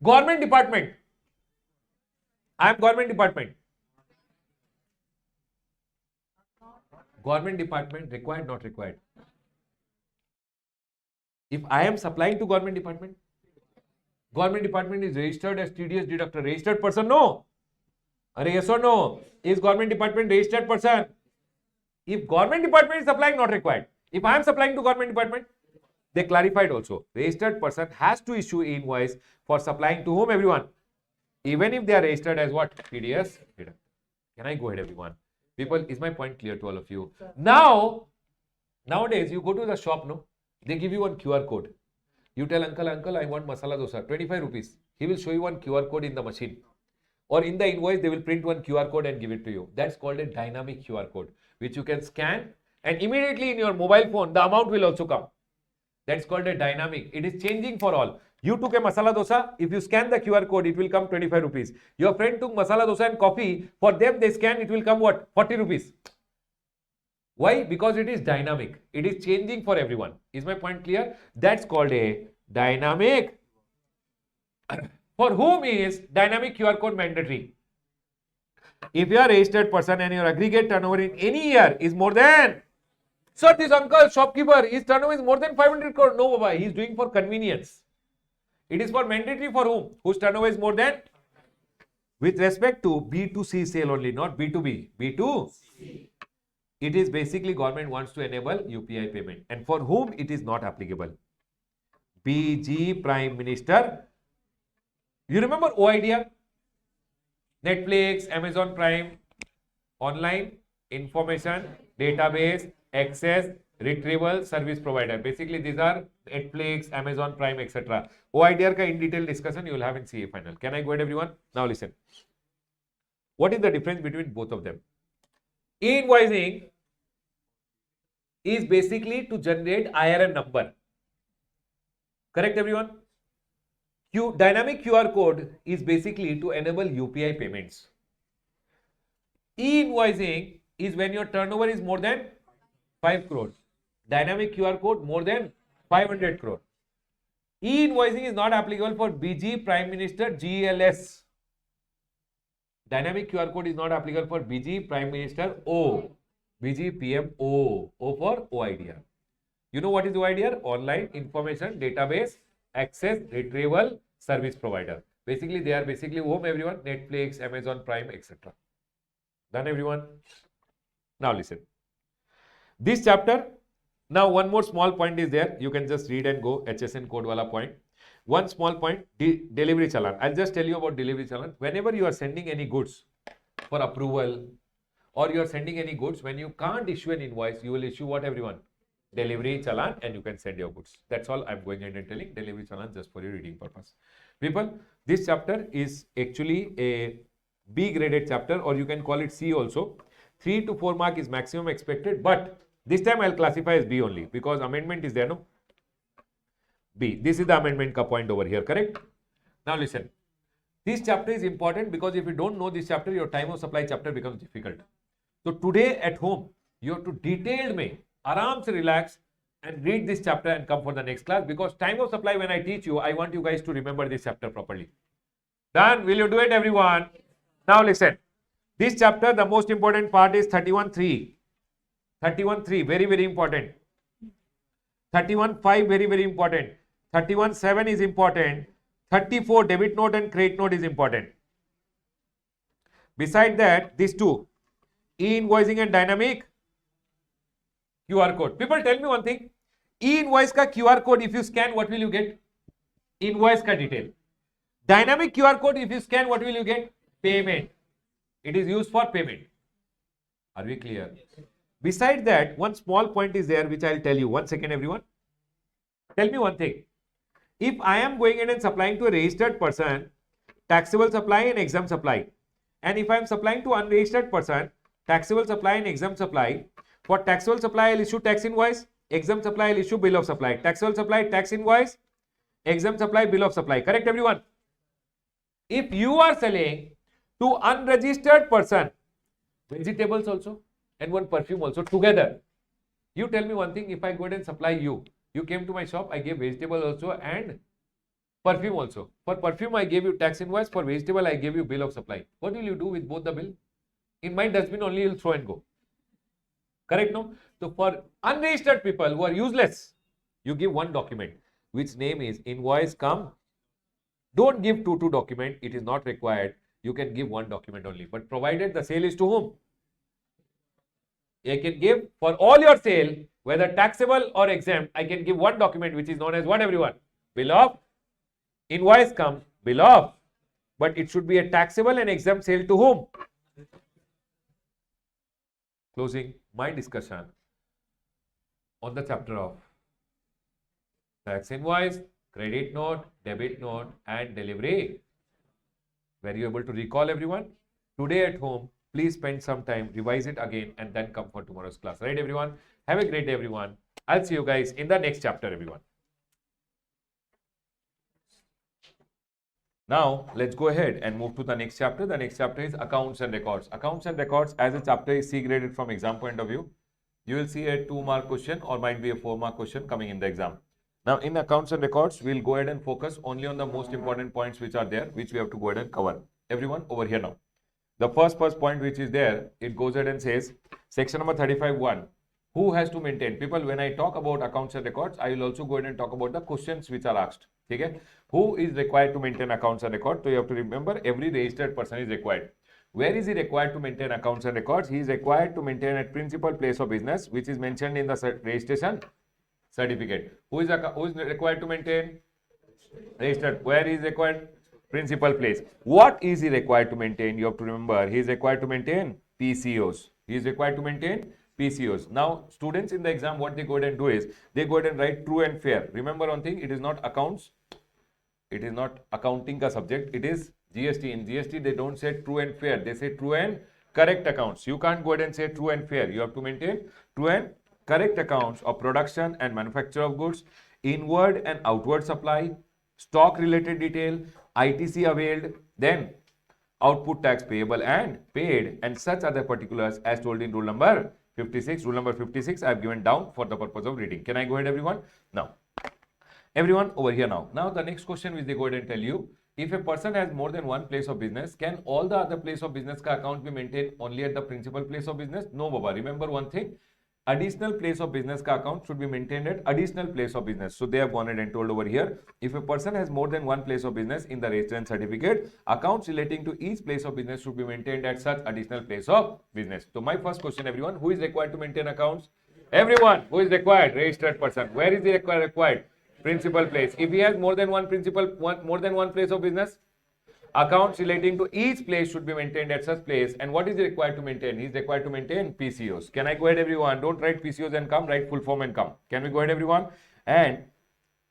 Government department. I am government department. Government department required, not required? If I am supplying to government department is registered as TDS deductor. Registered person? No. Are yes or no? Is government department registered person? If government department is supplying, not required. If I am supplying to government department, they clarified also. Registered person has to issue invoice for supplying to whom everyone? Even if they are registered as what? TDS deductor. Can I go ahead everyone? People, is my point clear to all of you? Now, nowadays you go to the shop, no? They give you one QR code. You tell uncle, I want masala dosa, 25 rupees. He will show you one QR code in the machine. Or in the invoice, they will print one QR code and give it to you. That's called a dynamic QR code, which you can scan and immediately in your mobile phone, the amount will also come. That's called a dynamic. It is changing for all. You took a masala dosa. If you scan the QR code, it will come 25 rupees. Your friend took masala dosa and coffee. For them, they scan, it will come what? 40 rupees. Why? Because it is dynamic. It is changing for everyone. Is my point clear? That's called a dynamic. For whom is dynamic QR code mandatory? If you are a registered person and your aggregate turnover in any year is more than, sir, this uncle, shopkeeper, his turnover is more than 500 crore. No, Baba, he is doing for convenience. It is for mandatory for whom? Whose turnover is more than? With respect to B2C sale only, not B2B. B2C. It is basically government wants to enable UPI payment. And for whom it is not applicable? BG Prime Minister. You remember OIDR? Netflix, Amazon Prime, online, information, database, access, retrieval, service provider. Basically, these are Netflix, Amazon Prime, etc. OIDR ka in detail discussion you will have in CA final. Can I go ahead, everyone? Now listen. What is the difference between both of them? E-invoicing is basically to generate IRN number. Correct, everyone? Dynamic QR code is basically to enable UPI payments. E-invoicing is when your turnover is more than 5 crores. Dynamic QR code more than 500 crore. E-invoicing is not applicable for BG Prime Minister GLS. Dynamic QR code is not applicable for BG Prime Minister O. BG PM O. O for OIDR. You know what is OIDR? Online Information Database Access Retrieval Service Provider. Basically, they are basically whom everyone? Netflix, Amazon Prime, etc. Done everyone? Now listen. This chapter, now one more small point is there. You can just read and go. HSN code wala point. One small point, delivery challan. I'll just tell you about delivery challan. Whenever you are sending any goods for approval or you are sending any goods, when you can't issue an invoice, you will issue what everyone? Delivery challan, and you can send your goods. That's all I'm going ahead and telling. Delivery challan just for your reading purpose. People, this chapter is actually a B graded chapter, or you can call it C also. 3 to 4 mark is maximum expected, but this time I'll classify as B only because amendment is there, no? B. This is the amendment ka point over here, correct? Now listen. This chapter is important because if you don't know this chapter, your time of supply chapter becomes difficult. So today at home, you have to detailed में आराम से relax and read this chapter and come for the next class, because time of supply, when I teach you, I want you guys to remember this chapter properly. Done? Will you do it, everyone? Now listen. This chapter, the most important part is 31.3. 31.3, very, very important. 31.5, very, very important. 31.7 is important. 34, debit note and credit note is important. Beside that, these two, E-invoicing and dynamic QR code. People, tell me one thing. E-invoice ka QR code, if you scan, what will you get? Invoice ka detail. Dynamic QR code, if you scan, what will you get? Payment. It is used for payment. Are we clear? Beside that, one small point is there which I will tell you. 1 second, everyone. Tell me one thing. If I am going in and supplying to a registered person, taxable supply and exempt supply, and if I am supplying to unregistered person, taxable supply and exempt supply, for taxable supply I will issue tax invoice, exempt supply I will issue bill of supply. Taxable supply, tax invoice, exempt supply, bill of supply. Correct, everyone? If you are selling to unregistered person, vegetables also and one perfume also together, you tell me one thing. If I go ahead and supply you, you came to my shop, I gave vegetable also and perfume also. For perfume, I gave you tax invoice. For vegetable, I gave you bill of supply. What will you do with both the bill? In my dustbin only, you'll throw and go. Correct, no? So for unregistered people who are useless, you give one document, which name is invoice come. Don't give two document. It is not required. You can give one document only. But provided the sale is to whom? I can give for all your sale, whether taxable or exempt, I can give one document which is known as what, everyone? Bill of invoice come, bill of. But it should be a taxable and exempt sale to whom? Closing my discussion on the chapter of tax invoice, credit note, debit note and delivery. Were you able to recall, everyone? Today at home, please spend some time, revise it again and then come for tomorrow's class. Right, everyone? Have a great day, everyone. I'll see you guys in the next chapter, everyone. Now, let's go ahead and move to the next chapter. The next chapter is accounts and records. Accounts and records as a chapter is C graded from exam point of view. You will see a 2-mark question or might be a 4-mark question coming in the exam. Now, in accounts and records, we'll go ahead and focus only on the most important points which are there, which we have to go ahead and cover. Everyone over here now. The first point which is there, it goes ahead and says, section number 35(1), who has to maintain? People, when I talk about accounts and records, I will also go ahead and talk about the questions which are asked. Okay? Who is required to maintain accounts and records? So you have to remember, every registered person is required. Where is he required to maintain accounts and records? He is required to maintain at principal place of business, which is mentioned in the registration certificate. Who is required to maintain? Registered. Where is required? Principal place. What is he required to maintain? You have to remember, he is required to maintain PCOs. He is required to maintain PCOs. Now, students in the exam, what they go ahead and do is, they go ahead and write true and fair. Remember one thing, it is not accounts. It is not accounting ka subject. It is GST. In GST, they don't say true and fair. They say true and correct accounts. You can't go ahead and say true and fair. You have to maintain true and correct accounts of production and manufacture of goods, inward and outward supply, stock related detail, ITC availed, then output tax payable and paid, and such other particulars as told in rule number 56. Rule number 56 I have given down for the purpose of reading. Can I go ahead, everyone? Now, everyone over here now. Now, the next question which they go ahead and tell you, if a person has more than one place of business, can all the other place of business ka account be maintained only at the principal place of business? No, Baba. Remember one thing, additional place of business ka account should be maintained at additional place of business. So they have gone ahead and told over here, if a person has more than one place of business in the registration certificate, accounts relating to each place of business should be maintained at such additional place of business. So my first question, everyone, who is required to maintain accounts? Everyone. Who is required? Registered person. Where is the required? Principal place. If he has more than one place of business, accounts relating to each place should be maintained at such place. And what is he required to maintain? He is required to maintain PCOs. Can I go ahead, everyone? Don't write PCOs and come, write full form and come. Can we go ahead, everyone? And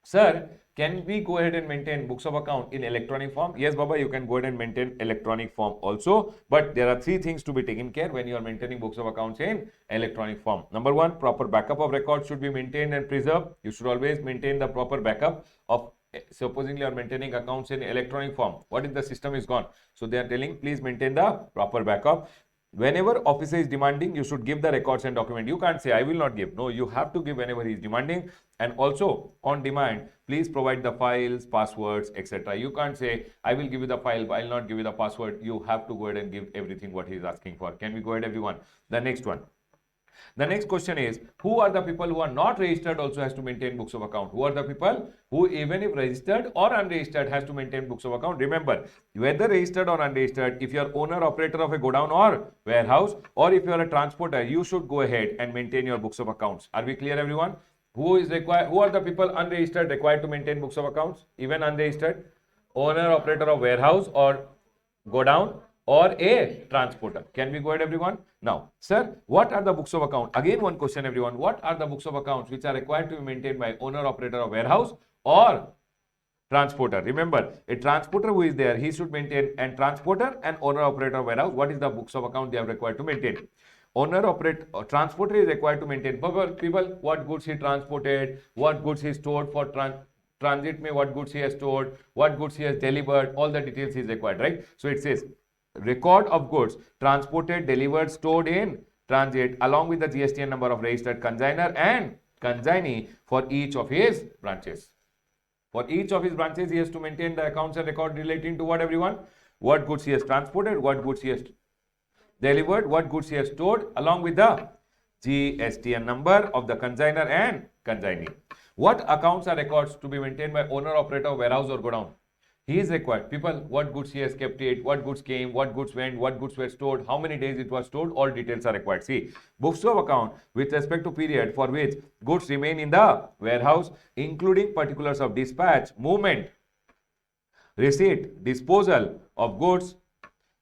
sir, can we go ahead and maintain books of account in electronic form? Yes, Baba, you can go ahead and maintain electronic form also. But there are 3 things to be taken care when you are maintaining books of accounts in electronic form. Number 1, proper backup of records should be maintained and preserved. You should always maintain the proper backup of, supposingly you are maintaining accounts in electronic form. What if the system is gone? So they are telling, please maintain the proper backup. Whenever officer is demanding, you should give the records and document. You can't say I will not give. No, you have to give whenever he is demanding. And also on demand, please provide the files, passwords, etc. You can't say I will give you the file, but I will not give you the password. You have to go ahead and give everything what he is asking for. Can we go ahead, everyone? The next one. The next question is, who are the people who are not registered also has to maintain books of account? Who are the people who, even if registered or unregistered, has to maintain books of account? Remember, whether registered or unregistered, if you are owner operator of a godown or warehouse, or if you are a transporter, you should go ahead and maintain your books of accounts. Are we clear, everyone? Who is required? Who are the people unregistered required to maintain books of accounts? Even unregistered, owner operator of warehouse or go down, or a transporter. Can we go ahead, everyone? Now, sir, what are the books of account? Again, one question, everyone. What are the books of accounts which are required to be maintained by owner operator of warehouse or transporter? Remember, a transporter who is there, he should maintain, and transporter and owner operator of warehouse, what is the books of account they are required to maintain? Owner operator or transporter is required to maintain people what goods he transported, what goods he stored for transit, what goods he has stored, what goods he has delivered, all the details is required, right? So it says record of goods transported, delivered, stored in transit along with the GSTN number of registered consignor and consignee for each of his branches. For each of his branches, he has to maintain the accounts and record relating to what, everyone? What goods he has transported, what goods he has delivered, what goods he has stored, along with the GSTN number of the consignor and consignee. What accounts are records to be maintained by owner operator warehouse or godown? He is required. People, what goods he has kept it, what goods came, what goods went, what goods were stored, how many days it was stored, all details are required. See, books of account with respect to period for which goods remain in the warehouse, including particulars of dispatch, movement, receipt, disposal of goods.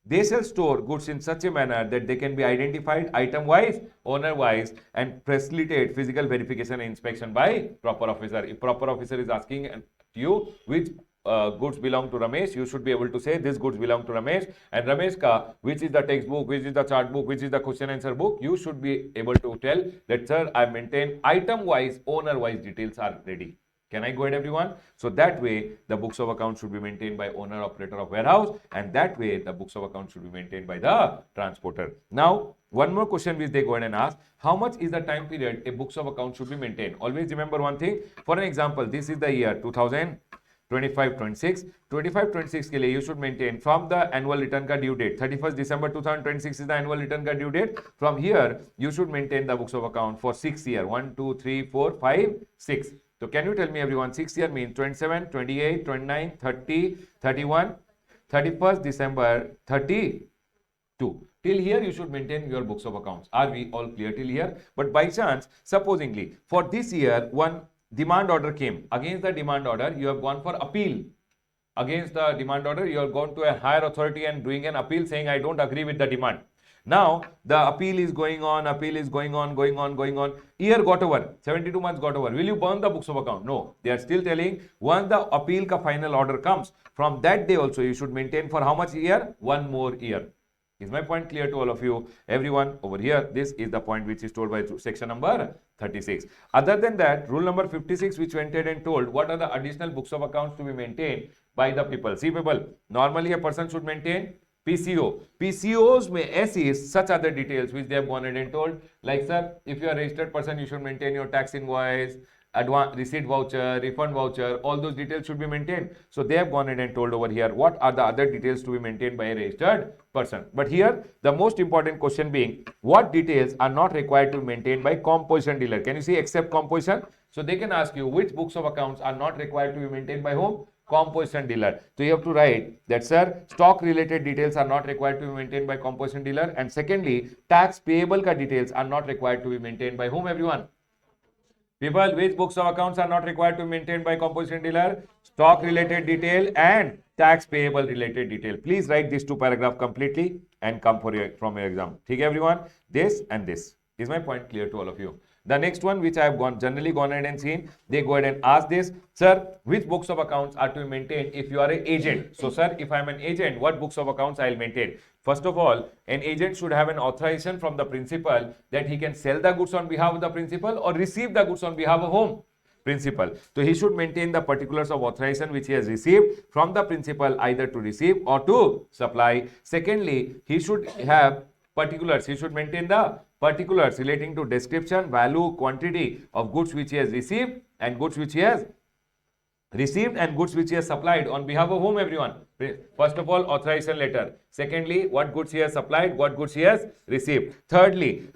They shall store goods in such a manner that they can be identified item-wise, owner-wise, and facilitate physical verification and inspection by proper officer. If proper officer is asking you which goods belong to Ramesh, you should be able to say this goods belong to Ramesh, and Ramesh ka which is the textbook, which is the chart book, which is the question answer book, you should be able to tell that, sir, I maintain item-wise, owner-wise details are ready. Can I go ahead, everyone? So that way, the books of accounts should be maintained by owner operator of warehouse, and that way, the books of accounts should be maintained by the transporter. Now, one more question which they go ahead and ask, how much is the time period a books of accounts should be maintained? Always remember one thing. For an example, this is the year 2025-26. 25-26 के लिए you should maintain from the annual return का due date. 31st December 2026 is the annual return का due date. From here, you should maintain the books of account for 6 years. 1, 2, 3, 4, 5, 6. So can you tell me, everyone, 6 year means 27, 28, 29, 30, 31, 31st December 32. Till here you should maintain your books of accounts. Are we all clear till here? But by chance, supposingly, for this year, one demand order came. Against the demand order, you have gone for appeal. Against the demand order, you have gone to a higher authority and doing an appeal saying, I don't agree with the demand. Now, the appeal is going on, going on. Year got over, 72 months got over. Will you burn the books of account? No. They are still telling, once the appeal ka final order comes, from that day also, you should maintain for how much year? 1 more year. Is my point clear to all of you? Everyone over here, this is the point which is told by section number 36. Other than that, rule number 56, which went ahead and told what are the additional books of accounts to be maintained by the people. See, people, normally a person should maintain PCO. PCOs may assist such other details which they have gone ahead and told. Like, sir, if you are a registered person, you should maintain your tax invoice, advance receipt voucher, refund voucher, all those details should be maintained. So they have gone ahead and told over here what are the other details to be maintained by a registered person. But here, the most important question being, what details are not required to be maintained by composition dealer? Can you see except composition? So they can ask you which books of accounts are not required to be maintained by whom? Composition dealer. So you have to write that, sir, stock related details are not required to be maintained by composition dealer, and secondly, tax payable ka details are not required to be maintained by whom, everyone? People, which books of accounts are not required to be maintained by composition dealer? Stock related detail and tax payable related detail. Please write these 2 paragraphs completely and come for from your exam. Okay, everyone? This and this. Is my point clear to all of you? The next one, which I have generally gone ahead and seen, they go ahead and ask this, sir, which books of accounts are to be maintained if you are an agent? So, sir, if I am an agent, what books of accounts I will maintain? First of all, an agent should have an authorization from the principal that he can sell the goods on behalf of the principal or receive the goods on behalf of whom? Principal. So he should maintain the particulars of authorization which he has received from the principal either to receive or to supply. Secondly, he should have particulars. He should maintain the particulars relating to description, value, quantity of goods which he has received and goods which he has received and goods which he has supplied on behalf of whom, everyone? First of all, authorization letter. Secondly, what goods he has supplied, what goods he has received. Thirdly,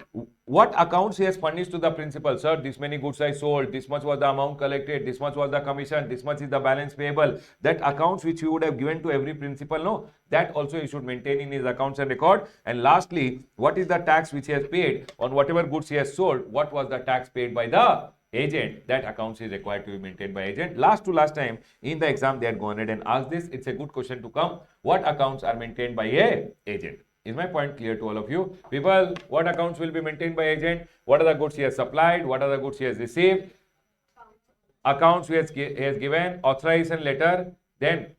what accounts he has furnished to the principal. Sir, this many goods I sold, this much was the amount collected, this much was the commission, this much is the balance payable. That accounts which he would have given to every principal, no, that also he should maintain in his accounts and record. And lastly, what is the tax which he has paid on whatever goods he has sold? What was the tax paid by the agent? That accounts is required to be maintained by agent. Last to last time in the exam they had gone ahead and asked this. It's a good question to come. What accounts are maintained by a agent? Is my point clear to all of you? People, what accounts will be maintained by agent? What are the goods he has supplied? What are the goods he has received? Accounts he has given, authorization letter, then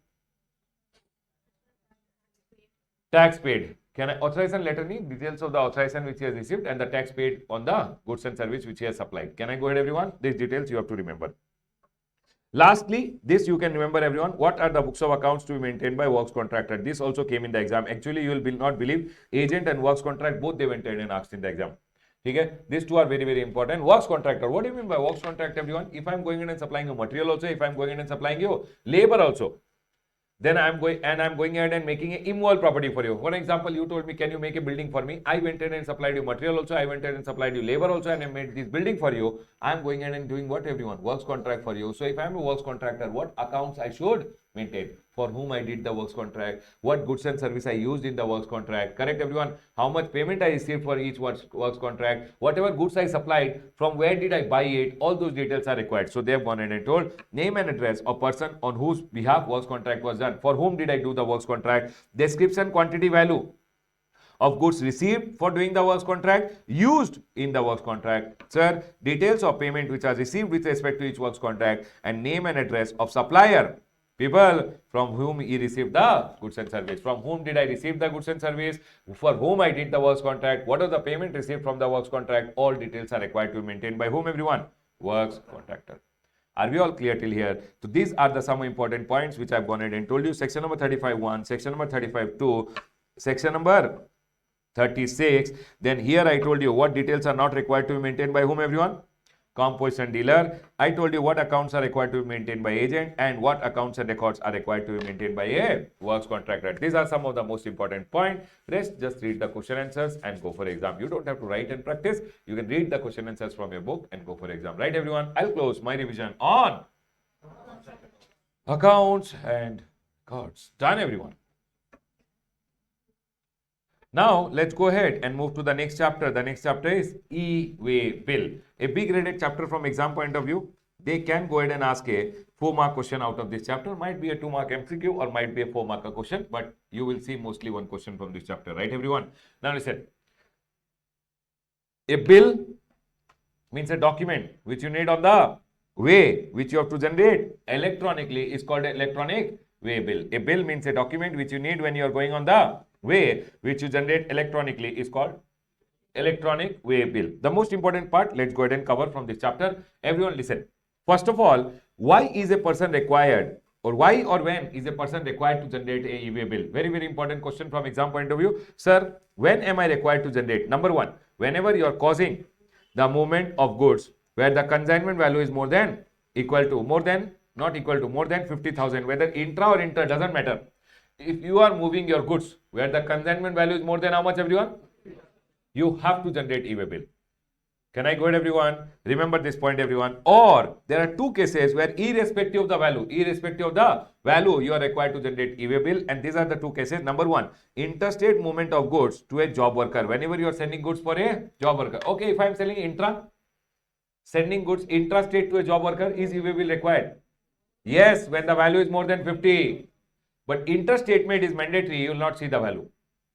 tax paid. Can I authorization letter mean details of the authorization which he has received and the tax paid on the goods and service which he has supplied? Can I go ahead, everyone? These details you have to remember. Lastly, this you can remember, everyone. What are the books of accounts to be maintained by works contractor? This also came in the exam. Actually, you will not believe, agent and works contract both they went ahead and asked in the exam. Okay, these two are very, very important. Works contractor. What do you mean by works contract, everyone? If I am going in and supplying you material also, if I am going in and supplying you labor also, then I'm going ahead and making an immovable property for you. For example, you told me, can you make a building for me? I went ahead and supplied you material also. I went ahead and supplied you labor also, and I made this building for you. I'm going ahead and doing what, everyone? Works contract for you. So if I'm a works contractor, what accounts I should maintain? For whom I did the works contract, what goods and service I used in the works contract, correct, everyone? How much payment I received for each works contract, whatever goods I supplied, from where did I buy it, all those details are required. So they have gone ahead and told name and address of person on whose behalf works contract was done, for whom did I do the works contract, description, quantity, value of goods received for doing the works contract, used in the works contract, sir, details of payment which are received with respect to each works contract, and name and address of supplier, people from whom he received the goods and service. From whom did I receive the goods and service? For whom I did the works contract? What was the payment received from the works contract? All details are required to be maintained by whom, everyone? Works contractor. Are we all clear till here? So these are the some important points which I've gone ahead and told you. Section number 35.1, section number 35.2, section number 36. Then here I told you what details are not required to be maintained by whom, everyone? Composition dealer. I told you what accounts are required to be maintained by agent and what accounts and records are required to be maintained by a works contractor. These are some of the most important points. Rest, just read the question answers and go for exam. You don't have to write and practice. You can read the question answers from your book and go for exam. Right, everyone? I'll close my revision on accounts and records. Done, everyone. Now, let's go ahead and move to the next chapter. The next chapter is E-way bill. A big graded chapter from exam point of view. They can go ahead and ask a 4-mark question out of this chapter. Might be a 2-mark MCQ or might be a 4-mark question, but you will see mostly one question from this chapter, right, everyone? Now, listen. A bill means a document which you need on the way, which you have to generate electronically, is called an electronic way bill. A bill means a document which you need when you are going on the way, which you generate electronically, is called electronic way bill. The most important part, let's go ahead and cover from this chapter. Everyone listen. First of all, why is a person required, or why or when is a person required to generate a e-way bill? Very, very important question from exam point of view. Sir, when am I required to generate? Number one, whenever you are causing the movement of goods where the consignment value is more than, equal to, more than, not equal to, more than 50,000, whether intra or inter, doesn't matter. If you are moving your goods where the consignment value is more than how much, everyone? You have to generate e-way bill. Can I go ahead, everyone? Remember this point, everyone. Or there are two cases where irrespective of the value, you are required to generate e-way bill, and these are the two cases. Number one, interstate movement of goods to a job worker. Whenever you are sending goods for a job worker. Okay, if I am selling intra, sending goods intrastate to a job worker, is e-way bill required? Yes, when the value is more than 50. But interstatement is mandatory, you will not see the value.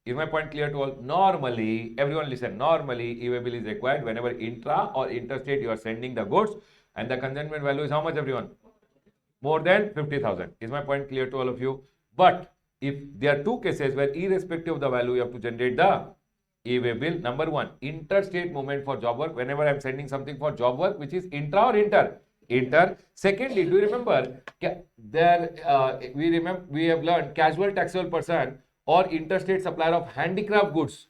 Is my point clear to all? Normally, everyone listen, normally e-way bill is required whenever intra or interstate you are sending the goods and the consignment value is how much, everyone? More than 50,000. Is my point clear to all of you? But if there are two cases where irrespective of the value you have to generate the e-way bill. Number one, interstate movement for job work. Whenever I am sending something for job work, which is intra or inter? Inter. Secondly, do you remember we have learned casual taxable person or interstate supplier of handicraft goods.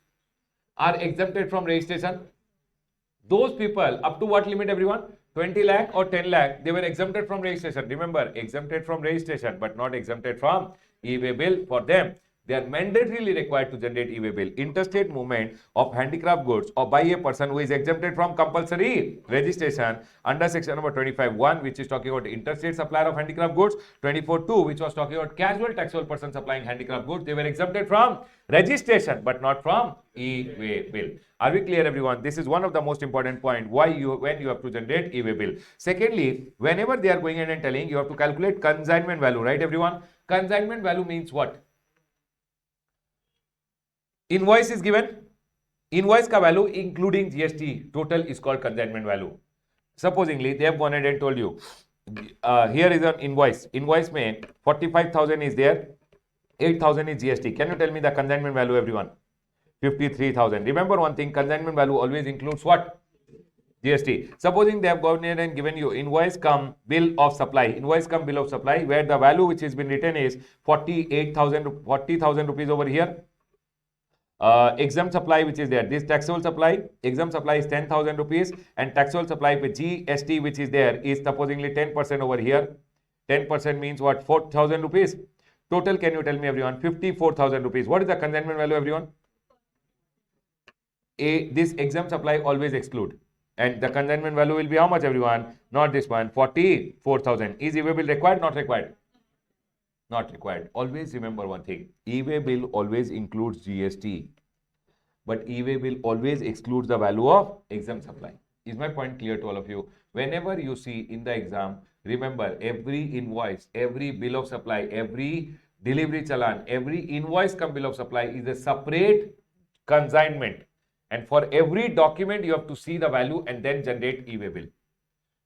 are exempted from registration. Those people up to what limit, everyone? 20 lakh or 10 lakh, they were exempted from registration. Remember, exempted from registration, but not exempted from e-way bill. For them, they are mandatorily required to generate e-way bill. Interstate movement of handicraft goods or by a person who is exempted from compulsory registration under section number 25(1), which is talking about interstate supplier of handicraft goods, 24(2), which was talking about casual taxable person supplying handicraft goods. They were exempted from registration, but not from e-way bill. Are we clear, everyone? This is one of the most important point why when you have to generate e-way bill. Secondly, whenever they are going in and telling you have to calculate consignment value, right, everyone? Consignment value means what? Invoice is given. Invoice ka value including GST total is called consignment value. Supposingly they have gone ahead and told you here is an invoice. Invoice mein 45,000 is there, 8,000 is GST. Can you tell me the consignment value, everyone? 53,000. Remember one thing, consignment value always includes what? GST. Supposing they have gone in and given you invoice cum bill of supply, invoice cum bill of supply, where the value which has been written is 40,000 rupees over here. Exempt supply which is there, this taxable supply, exempt supply is 10,000 rupees, and taxable supply with GST which is there is supposingly 10% over here. 10% means what? 4,000 rupees. Total, can you tell me, everyone? 54,000 rupees. What is the consignment value, everyone? This exempt supply always exclude, and the consignment value will be how much, everyone? Not this one, 44,000. Is e-way bill required? Not required. Not required. Always remember one thing, e-way bill always includes GST, but e-way bill always excludes the value of exempt supply. Is my point clear to all of you? Whenever you see in the exam, remember every invoice, every bill of supply, every delivery challan, every invoice cum bill of supply is a separate consignment, and for every document you have to see the value and then generate e-way bill.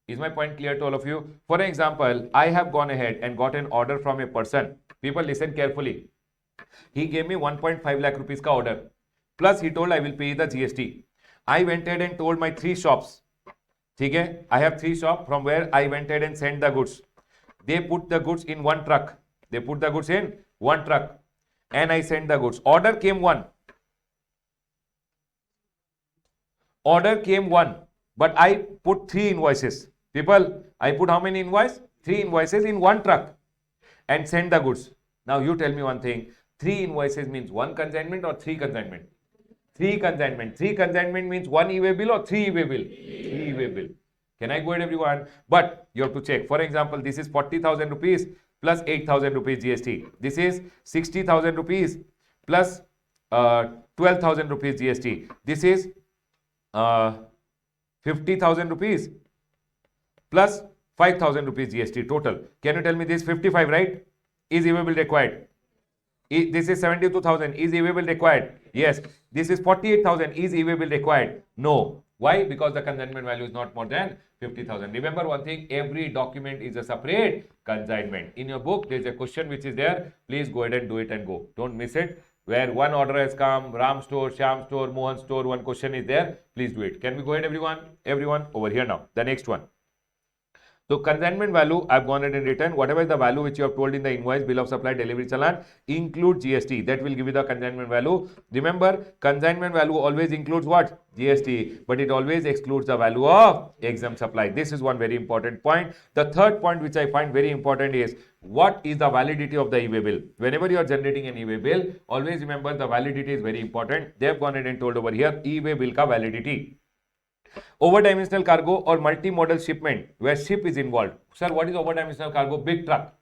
Is my point clear to all of you? For example, I have gone ahead and got an order from a person. People listen carefully. He gave me 1.5 lakh rupees ka order. Plus he told I will pay the GST. I went ahead and told my 3 shops. Okay? I have 3 shops from where I went ahead and sent the goods. They put the goods in one truck. They put the goods in one truck. And I sent the goods. Order came one. Order came one. But I put 3 invoices. People, I put how many invoices? 3 invoices in one truck and send the goods. Now you tell me one thing. 3 invoices means 1 consignment or 3 consignment? 3 consignment. 3 consignment means 1 e-way bill or 3 e-way bill? 3 e-way bill. Can I go ahead, everyone? But you have to check. For example, this is 40,000 rupees plus 8,000 rupees GST. This is 60,000 rupees plus 12,000 rupees GST. This is 50,000 rupees plus 5,000 rupees GST total. Can you tell me this 55, right? Is e-way bill required? This is 72,000. Is e-way bill required? Yes. This is 48,000. Is e-way bill required? No. Why? Because the consignment value is not more than 50,000. Remember one thing, every document is a separate consignment. In your book, there is a question which is there. Please go ahead and do it and go. Don't miss it. Where one order has come, Ram store, Shyam store, Mohan store, one question is there. Please do it. Can we go ahead, everyone? Everyone, over here now. The next one. So consignment value, I've gone ahead and written whatever is the value which you have told in the invoice, bill of supply, delivery challan, include GST. That will give you the consignment value. Remember, consignment value always includes what? GST, but it always excludes the value of exempt supply. This is one very important point. The third point which I find very important is what is the validity of the e-way bill? Whenever you are generating an e-way bill, always remember the validity is very important. They have gone ahead and told over here e-way bill ka validity. Over-dimensional cargo or multi-modal shipment where ship is involved. Sir, what is over-dimensional cargo? Big truck.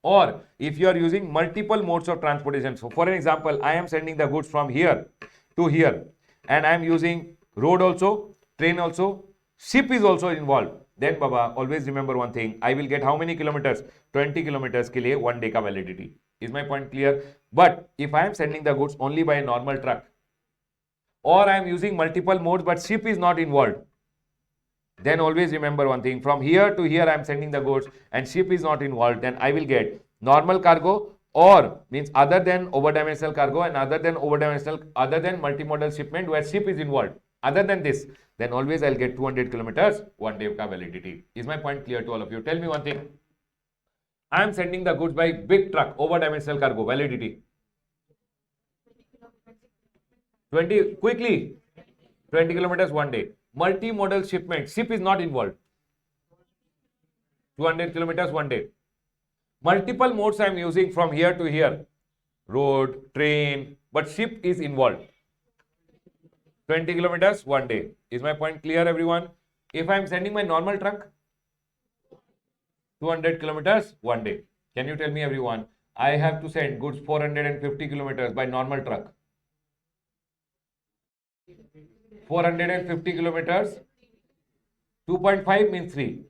Or if you are using multiple modes of transportation. So for an example, I am sending the goods from here to here and I am using road also, train also, ship is also involved. Then Baba, always remember one thing. I will get how many kilometers? 20 kilometers ke liye 1 day ka validity. Is my point clear? But if I am sending the goods only by a normal truck, or I am using multiple modes but ship is not involved, then always remember one thing, from here to here I am sending the goods and ship is not involved, then I will get normal cargo or means other than over-dimensional cargo and other than multimodal shipment where ship is involved. Other than this, then always I'll get 200 kilometers 1 day ka validity. Is my point clear to all of you? Tell me one thing. I am sending the goods by big truck, over-dimensional cargo, validity. 20, quickly, 20 kilometers one day. Multi-modal shipment, ship is not involved. 200 kilometers one day. Multiple modes I am using from here to here. Road, train, but ship is involved. 20 kilometers one day. Is my point clear, everyone? If I am sending my normal truck, 200 kilometers one day. Can you tell me, everyone? I have to send goods 450 kilometers by normal truck. 450 kilometers, 2.5 means 3.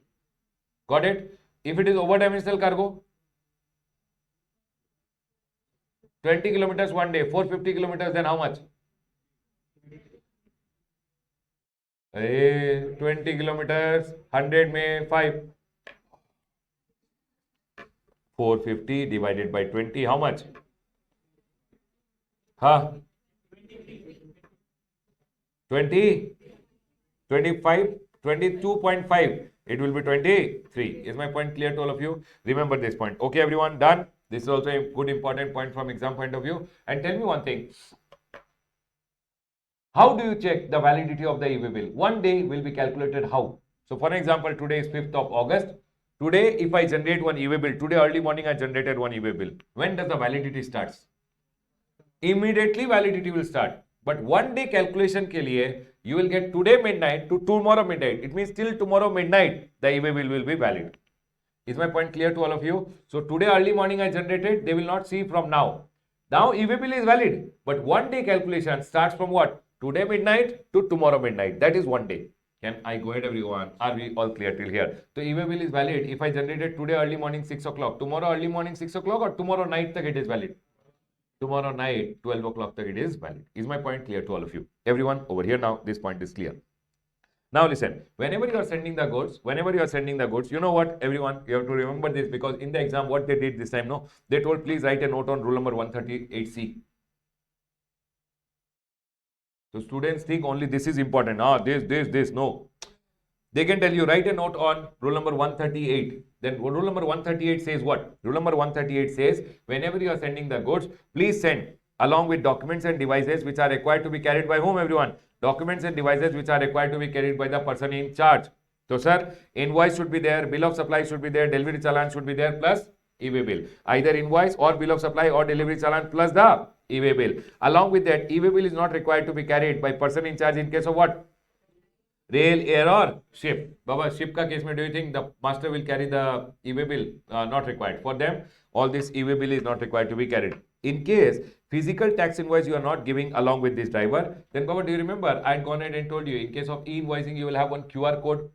Got it? If it is over dimensional cargo, 20 kilometers one day, 450 kilometers, then how much? 20 kilometers, 100 में 5. 450 divided by 20, how much? Huh? 20, 25, 22.5. It will be 23. Is my point clear to all of you? Remember this point. Okay, everyone, done. This is also a good important point from exam point of view. And tell me one thing. How do you check the validity of the e-way bill? One day will be calculated how? So for example, today is 5th of August. Today, if I generate one e-way bill, today early morning I generated one e-way bill. When does the validity starts? Immediately validity will start. But one day calculation ke liye, you will get today midnight to tomorrow midnight. It means till tomorrow midnight, the e-way bill will be valid. Is my point clear to all of you? So today early morning I generated, they will not see from now. Now e-way bill is valid. But one day calculation starts from what? Today midnight to tomorrow midnight. That is one day. Can I go ahead, everyone? Are we all clear till here? So e-way bill is valid if I generated today early morning 6 o'clock, tomorrow early morning 6 o'clock, or tomorrow night tak it is valid. Tomorrow night 12 o'clock tak it is valid. Is my point clear to all of you? Everyone over here now, this point is clear. Now listen, whenever you are sending the goods, you know what, everyone, you have to remember this, because in the exam, what they did this time, no, they told please write a note on rule number 138C. So students think only this is important. This, no. They can tell you, write a note on rule number 138. Then rule number 138 says what? Rule number 138 says, whenever you are sending the goods, please send along with documents and devices which are required to be carried by whom, everyone? Documents and devices which are required to be carried by the person in charge. So sir, invoice should be there, bill of supply should be there, delivery challan should be there, plus e-way bill. Either invoice or bill of supply or delivery challan plus the e-way bill. Along with that, e-way bill is not required to be carried by person in charge in case of what? Rail, air or ship. Baba, ship ka case mein, do you think the master will carry the e-way bill? Not required. For them, all this e-way bill is not required to be carried. In case physical tax invoice you are not giving along with this driver, then Baba, do you remember I had gone ahead and told you, in case of e-invoicing, you will have one QR code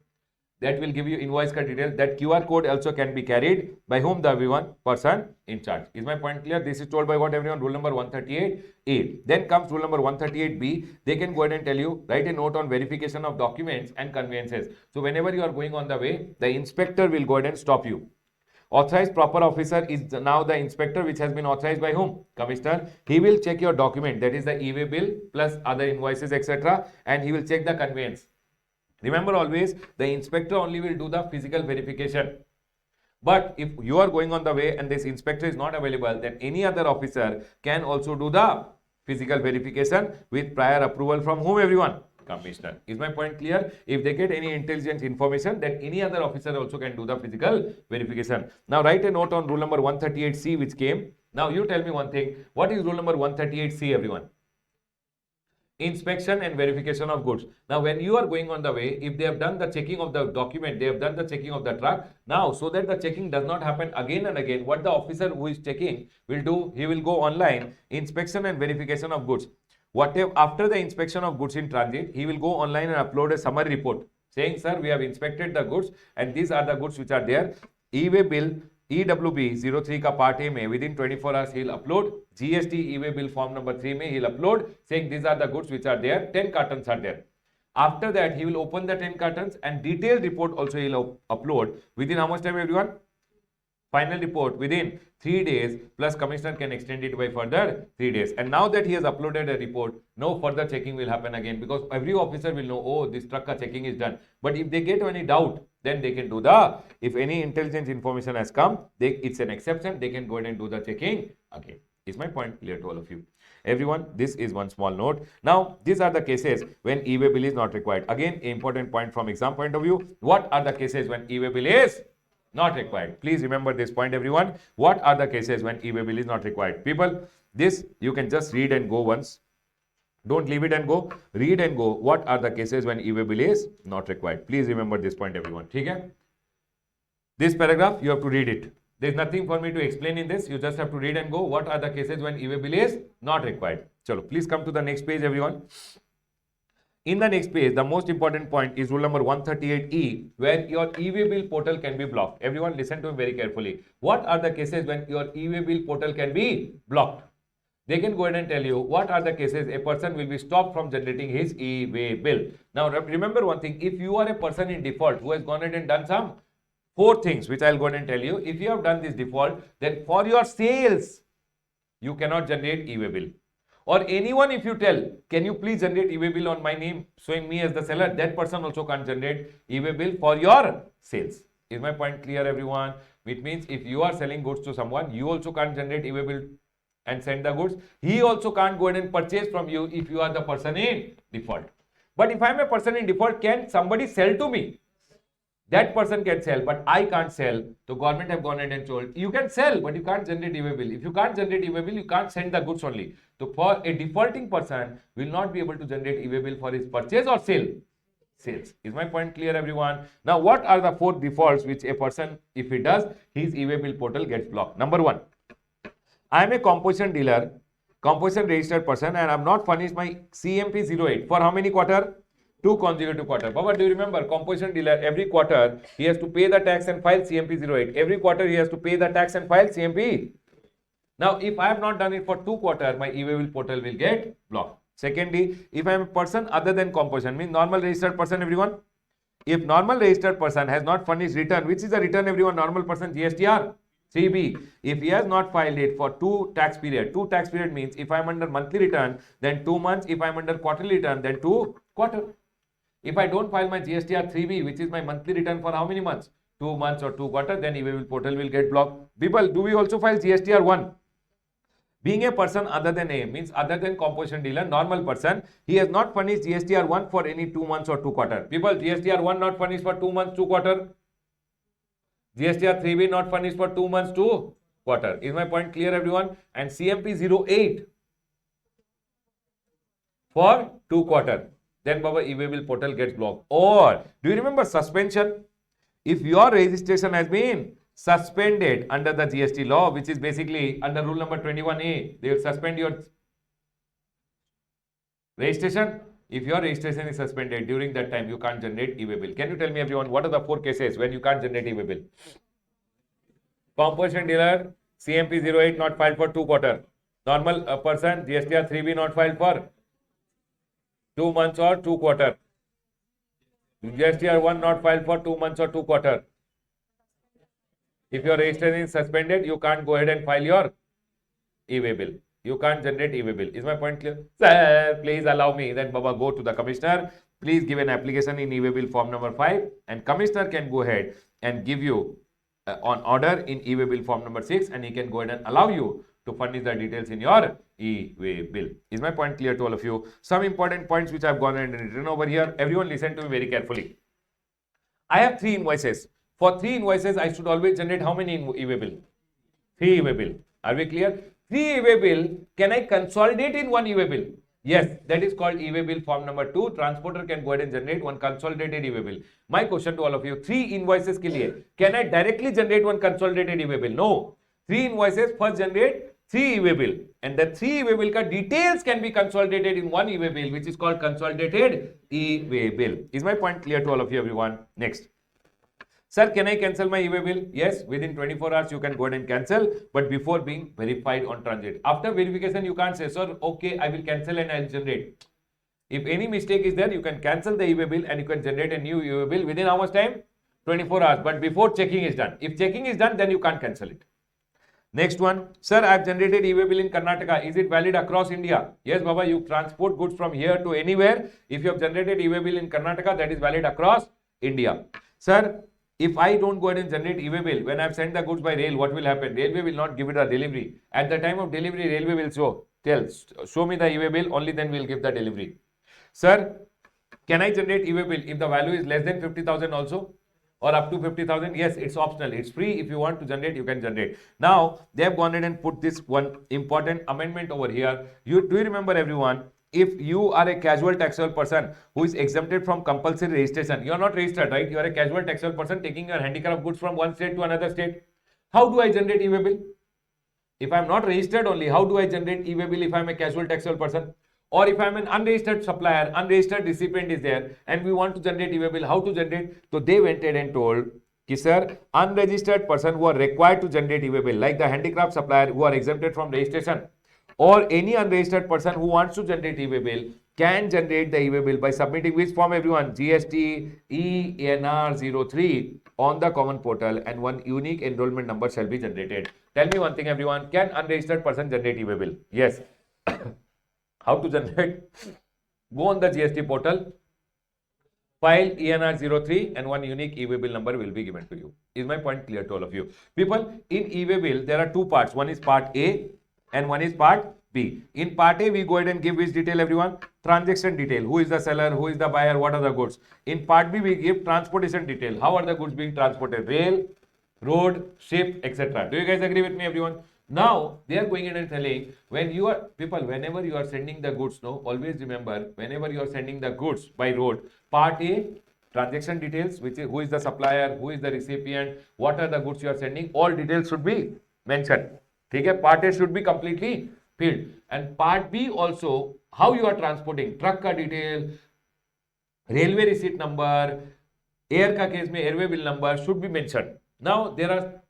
that will give you invoice ka detail. That QR code also can be carried by whom? The everyone person in charge. Is my point clear? This is told by what, everyone? Rule number 138A. Then comes rule number 138B. They can go ahead and tell you, write a note on verification of documents and conveyances. So whenever you are going on the way, the inspector will go ahead and stop you. Authorized proper officer is now the inspector, which has been authorized by whom? Commissioner. He will check your document, that is the e-way bill plus other invoices, etc. And he will check the conveyance. Remember always, the inspector only will do the physical verification. But if you are going on the way and this inspector is not available, then any other officer can also do the physical verification with prior approval from whom, everyone? Commissioner. Is my point clear? If they get any intelligence information, then any other officer also can do the physical verification. Now write a note on rule number 138C which came. Now you tell me one thing. What is rule number 138C, everyone? Inspection and verification of goods. Now when you are going on the way, if they have done the checking of the document, they have done the checking of the truck. Now, so that the checking does not happen again and again, what the officer who is checking will do, he will go online, inspection and verification of goods. Whatever, after the inspection of goods in transit, he will go online and upload a summary report saying, sir, we have inspected the goods and these are the goods which are there. E-way bill EWB 03 का part A में within 24 hours he'll upload. GST e-way bill form number 3 में he'll upload saying these are the goods which are there. 10 cartons are there. After that, he will open the 10 cartons and detailed report also he'll upload within how much time, everyone? Final report within 3 days, plus commissioner can extend it by further 3 days. And now that he has uploaded a report, no further checking will happen again, because every officer will know, oh, this truck checking is done. But if they get any doubt, then they can do the, if any intelligence information has come, it's an exception, they can go ahead and do the checking again. Is my point clear to all of you? Everyone, this is one small note. Now, these are the cases when e-way bill is not required. Again, important point from exam point of view. What are the cases when e-way bill is not required? Please remember this point, everyone. What are the cases when e-way bill is not required? People, this you can just read and go once. Don't leave it and go. Read and go. What are the cases when e-way bill is not required? Please remember this point, everyone. Okay? This paragraph, you have to read it. There is nothing for me to explain in this. You just have to read and go. What are the cases when e-way bill is not required? Chalo, please come to the next page, everyone. In the next page, the most important point is rule number 138E, where your e-way bill portal can be blocked. Everyone, listen to me very carefully. What are the cases when your e-way bill portal can be blocked? They can go ahead and tell you what are the cases a person will be stopped from generating his e-way bill. Now, remember one thing. If you are a person in default who has gone ahead and done some 4 things, which I'll go ahead and tell you. If you have done this default, then for your sales, you cannot generate e-way bill. Or anyone, if you tell, can you please generate e-way bill on my name, showing me as the seller, that person also can't generate e-way bill for your sales. Is my point clear, everyone? Which means if you are selling goods to someone, you also can't generate e-way bill and send the goods. He also can't go ahead and purchase from you if you are the person in default. But if I'm a person in default, can somebody sell to me? That person can sell, but I can't sell. The government have gone ahead and told, you can sell, but you can't generate e-way bill. If you can't generate e-way bill, you can't send the goods only. So for a defaulting person, will not be able to generate e-way bill for his purchase or sale. Sales. Is my point clear, everyone? Now, what are the 4 defaults which a person, if he does, his e-way bill portal gets blocked? Number 1, I am a composition dealer, composition registered person, and I have not furnished my CMP 08 for how many quarter? 2 consecutive quarter. Baba, do you remember composition dealer every quarter he has to pay the tax and file CMP 08. Every quarter he has to pay the tax and file CMP. Now, if I have not done it for 2 quarters, my e-way bill portal will get blocked. Secondly, if I am a person other than composition, means normal registered person, everyone. If normal registered person has not furnished return, which is the return, everyone, normal person GSTR 3B. If he has not filed it for 2 tax period, 2 tax period means if I am under monthly return, then 2 months. If I am under quarterly return, then 2 quarter. If I don't file my GSTR 3B, which is my monthly return for how many months? 2 months or 2 quarters, then e-way bill portal will get blocked. People, do we also file GSTR 1? Being a person other than A, means other than composition dealer, normal person, he has not furnished GSTR 1 for any 2 months or 2 quarters. People, GSTR 1 not furnished for 2 months, 2 quarters. GSTR 3B not furnished for 2 months, 2 quarters. Is my point clear, everyone? And CMP 08 for 2 quarters. Then Baba, e-way bill portal gets blocked. Or do you remember suspension? If your registration has been suspended under the GST law, which is basically under rule number 21A, they will suspend your registration. If your registration is suspended during that time, you can't generate e-way bill. Can you tell me, everyone, what are the 4 cases when you can't generate e-way bill? Composition dealer, CMP 08 not filed for 2 quarters. Normal person, GSTR 3B not filed for 2 months or 2 quarters. GSTR 1 not filed for 2 months or 2 quarters. If your registration is suspended, you can't go ahead and file your e-way bill. You can't generate e-way bill. Is my point clear? Sir, please allow me. Then Baba, go to the commissioner. Please give an application in e-way bill form number 5, and commissioner can go ahead and give you on order in e-way bill form number 6, and he can go ahead and allow you to furnish the details in your e-way bill. Is my point clear to all of you? Some important points which I have gone ahead and written over here. Everyone listen to me very carefully. I have 3 invoices. For 3 invoices, I should always generate how many e-way bill? 3 e-way bill. Are we clear? 3 e-way bill, can I consolidate in 1 e-way bill? Yes, that is called e-way bill form number 2. Transporter can go ahead and generate 1 consolidated e-way bill. My question to all of you, 3 invoices ke liye, can I directly generate 1 consolidated e-way bill? No. 3 invoices, first generate 3 e-way bill, and the 3 e-way bill ka details can be consolidated in 1 e-way bill, which is called consolidated e-way bill. Is my point clear to all of you, everyone? Next. Sir, can I cancel my e-way bill? Yes, within 24 hours you can go ahead and cancel, but before being verified on transit. After verification, you can't say, sir, okay, I will cancel and I'll generate. If any mistake is there, you can cancel the e-way bill and you can generate a new e-way bill within how much time? 24 hours, but before checking is done. If checking is done, then you can't cancel it. Next one, sir, I have generated e-way bill in Karnataka. Is it valid across India? Yes, Baba, you transport goods from here to anywhere. If you have generated e-way bill in Karnataka, that is valid across India. Sir, if I don't go ahead and generate e-way bill, when I have sent the goods by rail, what will happen? Railway will not give it a delivery. At the time of delivery, railway will show Tell, show me the e-way bill, only then we'll give the delivery. Sir, can I generate e-way bill if the value is less than 50,000 also? Or up to 50,000? Yes, it's optional. It's free. If you want to generate, you can generate. Now, they have gone ahead and put this one important amendment over here. Do you remember, everyone? If you are a casual taxable person who is exempted from compulsory registration, you are not registered, right? You are a casual taxable person taking your handicraft goods from one state to another state. How do I generate e-way bill? If I am not registered only, how do I generate e-way bill if I am a casual taxable person? Or if I am an unregistered supplier, unregistered recipient is there, and we want to generate e-way bill, how to generate? So they went ahead and told, ki sir, unregistered person who are required to generate e-way bill, like the handicraft supplier who are exempted from registration, or any unregistered person who wants to generate e-way bill, can generate the e-way bill by submitting which form, everyone? GST ENR03 on the common portal, and one unique enrollment number shall be generated. Tell me one thing, everyone. Can unregistered person generate e-way bill? Yes. How to generate? Go on the GST portal, file ENR03, and one unique e-way bill number will be given to you. Is my point clear to all of you? People, in e-way bill, there are two parts. One is part A and one is part B. In part A, we go ahead and give which detail, everyone? Transaction detail. Who is the seller? Who is the buyer? What are the goods? In part B, we give transportation detail. How are the goods being transported? Rail, road, ship, etc. Do you guys agree with me, everyone? Now they are going in and telling, when you are people, whenever you are sending the goods, no, always remember, whenever you are sending the goods by road, part A, transaction details, which is who is the supplier, who is the recipient, what are the goods you are sending, all details should be mentioned. Okay, part A should be completely filled, and part B also, how you are transporting, truck ka detail, railway receipt number, air ka case mein airway bill number should be mentioned. Now there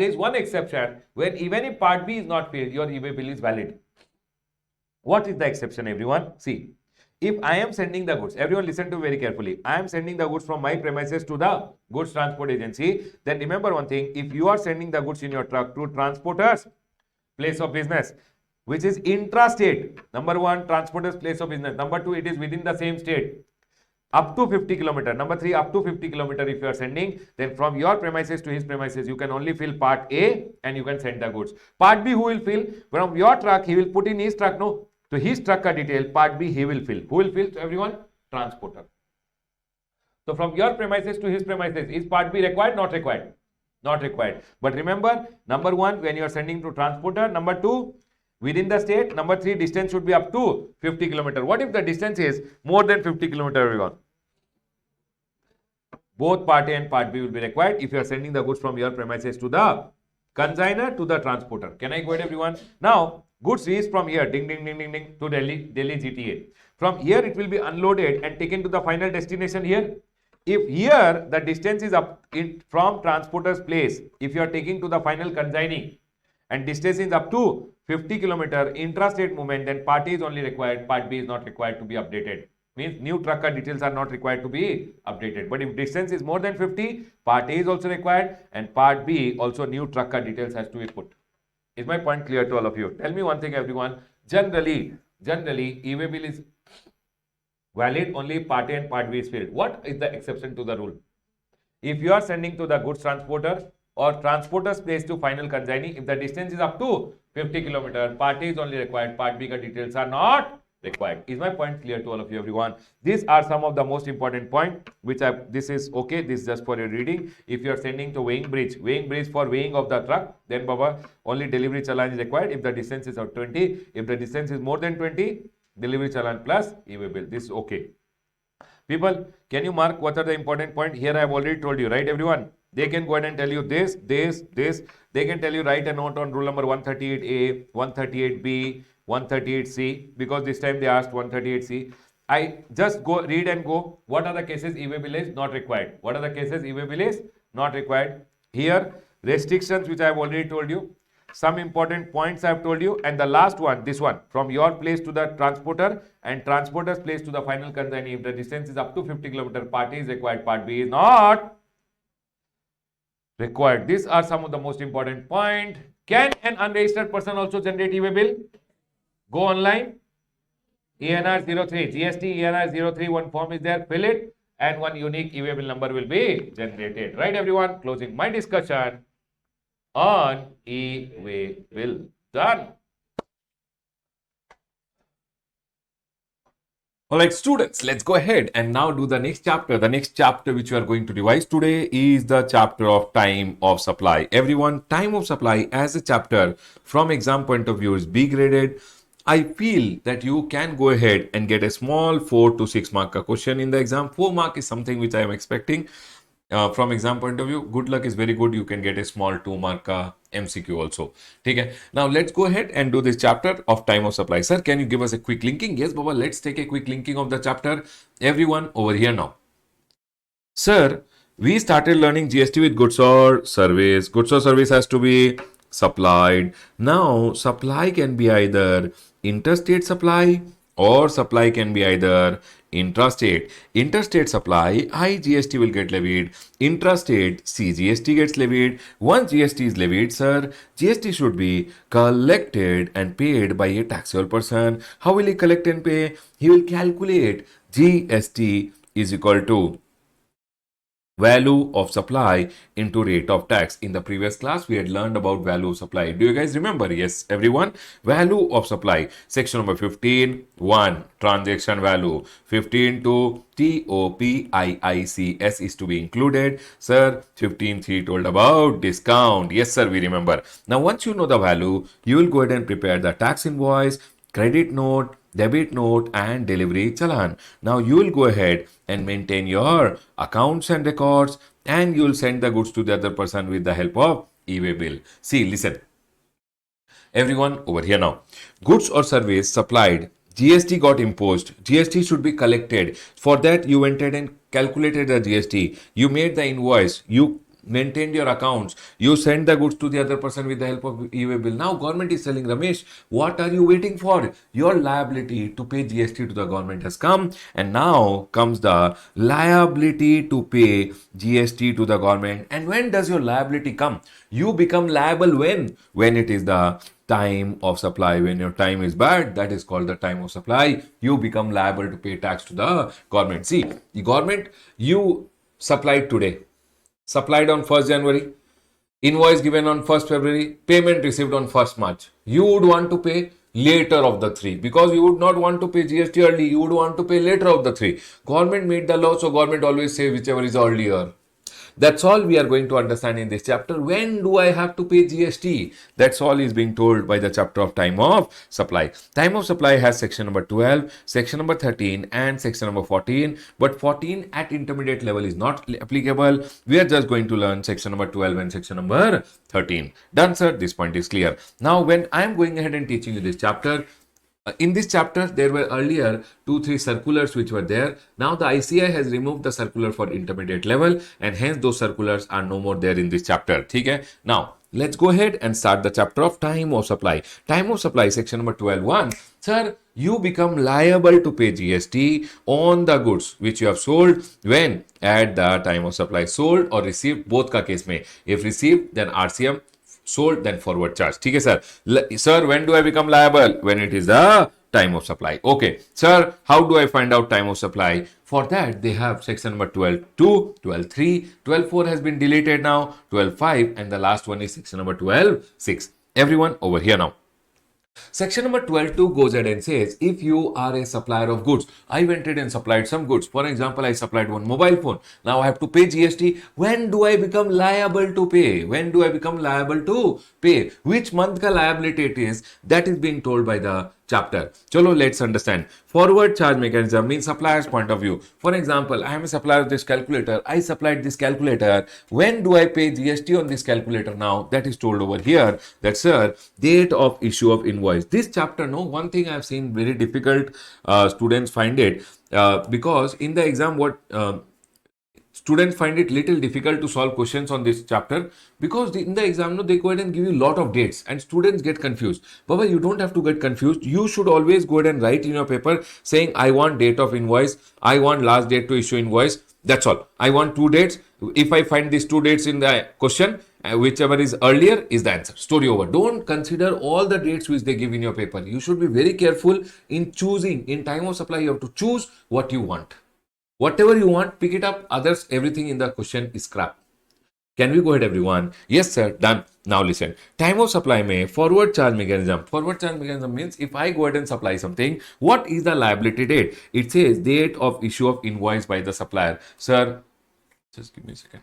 is one exception where even if part B is not filled, your e-way bill is valid. What is the exception, everyone? See, if I am sending the goods, everyone listen to very carefully. I am sending the goods from my premises to the goods transport agency. Then remember one thing: if you are sending the goods in your truck to transporters' place of business, which is intra-state. Number one, transporter's place of business. Number two, it is within the same state. Up to 50 kilometer. Number three, up to 50 kilometer if you are sending, then from your premises to his premises, you can only fill part A and you can send the goods. Part B, who will fill? From your truck, he will put in his truck, no? So his truck detail, part B, he will fill. Who will fill? So everyone? Transporter. So from your premises to his premises, is part B required? Not required. Not required. But remember, number one, when you are sending to transporter. Number two, within the state. Number three, distance should be up to 50 kilometer. What if the distance is more than 50 kilometer, everyone? Both part A and part B will be required if you are sending the goods from your premises to the consignor to the transporter. Can I go ahead, everyone? Now, goods reach from here, ding, ding, ding, ding, ding, to Delhi GTA. From here, it will be unloaded and taken to the final destination here. If here, the distance is up from transporter's place, if you are taking to the final consignee, and distance is up to 50 kilometer intrastate movement, then part A is only required, part B is not required to be updated. Means new trucker details are not required to be updated. But if distance is more than 50, part A is also required, and part B also new trucker details has to be put. Is my point clear to all of you? Tell me one thing, everyone. Generally, e-way bill is valid only part A and part B is filled. What is the exception to the rule? If you are sending to the goods transporter or transporter's place to final consignee, if the distance is up to 50 kilometer, part A is only required, part B details are not required. Is my point clear to all of you, everyone? These are some of the most important points which this is okay, this is just for your reading. If you are sending to weighing bridge for weighing of the truck, then Baba, only delivery challan is required if the distance is of 20. If the distance is more than 20, delivery challan plus e-way bill. This is okay. People, can you mark what are the important points? Here I have already told you, right, everyone? They can go ahead and tell you this. They can tell you write a note on rule number 138A, 138B, 138C, because this time they asked 138C. I just go read and go. What are the cases e-way bill is not required? What are the cases e-way bill is not required? Here, restrictions which I have already told you. Some important points I have told you, and the last one, this one, from your place to the transporter and transporter's place to the final consignee, if the distance is up to 50 kilometer, part A is required, part B is not required. These are some of the most important points. Can an unregistered person also generate e-way bill? Go online, ENR03, GST ENR03, one form is there, fill it, and one unique e-way bill number will be generated. Right, everyone? Closing my discussion on e-way bill. Done. All right, students, let's go ahead and now do the next chapter. The next chapter which we are going to revise today is the chapter of time of supply. Everyone, time of supply as a chapter from exam point of view is B graded. I feel that you can go ahead and get a small 4 to 6 mark question in the exam. 4 mark is something which I am expecting. From exam point of view, good luck is very good. You can get a small 2 mark MCQ also. Okay. Now let's go ahead and do this chapter of time of supply. Sir, can you give us a quick linking? Yes, Baba. Let's take a quick linking of the chapter. Everyone over here now. Sir, we started learning GST with goods or service. Goods or service has to be supplied. Now, supply can be either interstate supply or supply can be either intrastate. Interstate supply, IGST will get levied. Intrastate, CGST gets levied. Once GST is levied, sir, GST should be collected and paid by a taxable person. How will he collect and pay? He will calculate GST is equal to value of supply into rate of tax. In the previous class, we had learned about value of supply. Do you guys remember? Yes, everyone. Value of supply. Section number 15, 1. Transaction value. 15 to TOPIICS is to be included. Sir, 15.3 told about discount. Yes, sir, we remember. Now, once you know the value, you will go ahead and prepare the tax invoice, credit note, debit note and delivery challan. Now you will go ahead and maintain your accounts and records and you will send the goods to the other person with the help of e-way bill. See, listen. Everyone over here now. Goods or service supplied. GST got imposed. GST should be collected. For that, you went ahead and calculated the GST. You made the invoice. You maintained your accounts. You sent the goods to the other person with the help of e-way bill. Now, government is telling Ramesh, what are you waiting for? Your liability to pay GST to the government has come, and now comes the liability to pay GST to the government. And when does your liability come? You become liable when it is the time of supply. When your time is bad, that is called the time of supply. You become liable to pay tax to the government. See, the government, you supplied today, supplied on 1st January, invoice given on 1st February, payment received on 1st March. You would want to pay later of the three because you would not want to pay GST early. You would want to pay later of the three. Government made the law, so government always say whichever is earlier. That's all we are going to understand in this chapter. When do I have to pay GST? That's all is being told by the chapter of time of supply. Time of supply has section number 12, section number 13 and section number 14. But 14 at intermediate level is not applicable. We are just going to learn section number 12 and section number 13. Done, sir. This point is clear. Now, when I am going ahead and teaching you this chapter, in this chapter, there were earlier 2-3 circulars which were there. Now the ICI has removed the circular for intermediate level and hence those circulars are no more there in this chapter. Okay? Now, let's go ahead and start the chapter of time of supply. Time of supply, section number 12.1. Sir, you become liable to pay GST on the goods which you have sold when at the time of supply. Sold or received, both ka case mein. If received, then RCM, sold then forward charge. Okay, sir. Sir, when do I become liable? When it is the time of supply. Okay, sir, how do I find out time of supply? For that, they have section number 12.2, 12.3, 12.4 has been deleted now, 12.5 and the last one is section number 12.6. Everyone over here now. Section number 12.2 goes ahead and says, if you are a supplier of goods, I went ahead and supplied some goods. For example, I supplied one mobile phone. Now I have to pay GST. When do I become liable to pay? When do I become liable to pay? Which month ka liability it is, that is being told by the chapter. Chalo, let's understand. Forward charge mechanism means supplier's point of view. For example, I am a supplier of this calculator. I supplied this calculator. When do I pay GST on this calculator now? That is told over here. That, sir, date of issue of invoice. This chapter, no, one thing I have seen very difficult, students find it because in the exam, what students find it little difficult to solve questions on this chapter because in the exam, no, they go ahead and give you a lot of dates and students get confused. Baba, you don't have to get confused. You should always go ahead and write in your paper saying, I want date of invoice. I want last date to issue invoice. That's all. I want 2 dates. If I find these 2 dates in the question, whichever is earlier is the answer. Story over. Don't consider all the dates which they give in your paper. You should be very careful in choosing. In time of supply, you have to choose what you want. Whatever you want, pick it up. Others, everything in the question is crap. Can we go ahead, everyone? Yes, sir. Done. Now listen. Time of supply may forward charge mechanism. Forward charge mechanism means if I go ahead and supply something, what is the liability date? It says date of issue of invoice by the supplier. Sir, just give me a second.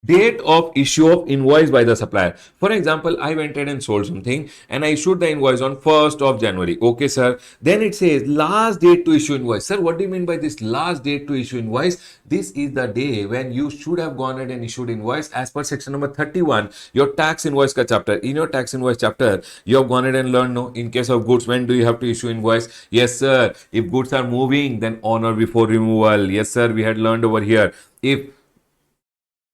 Date of issue of invoice by the supplier. For example, I went ahead and sold something and I issued the invoice on 1st of January. Okay, sir. Then it says last date to issue invoice. Sir, what do you mean by this last date to issue invoice? This is the day when you should have gone ahead and issued invoice as per section number 31, your tax invoice ka chapter. In your tax invoice chapter, you have gone ahead and learned, no, in case of goods, when do you have to issue invoice? Yes, sir. If goods are moving, then on or before removal. Yes, sir. We had learned over here. If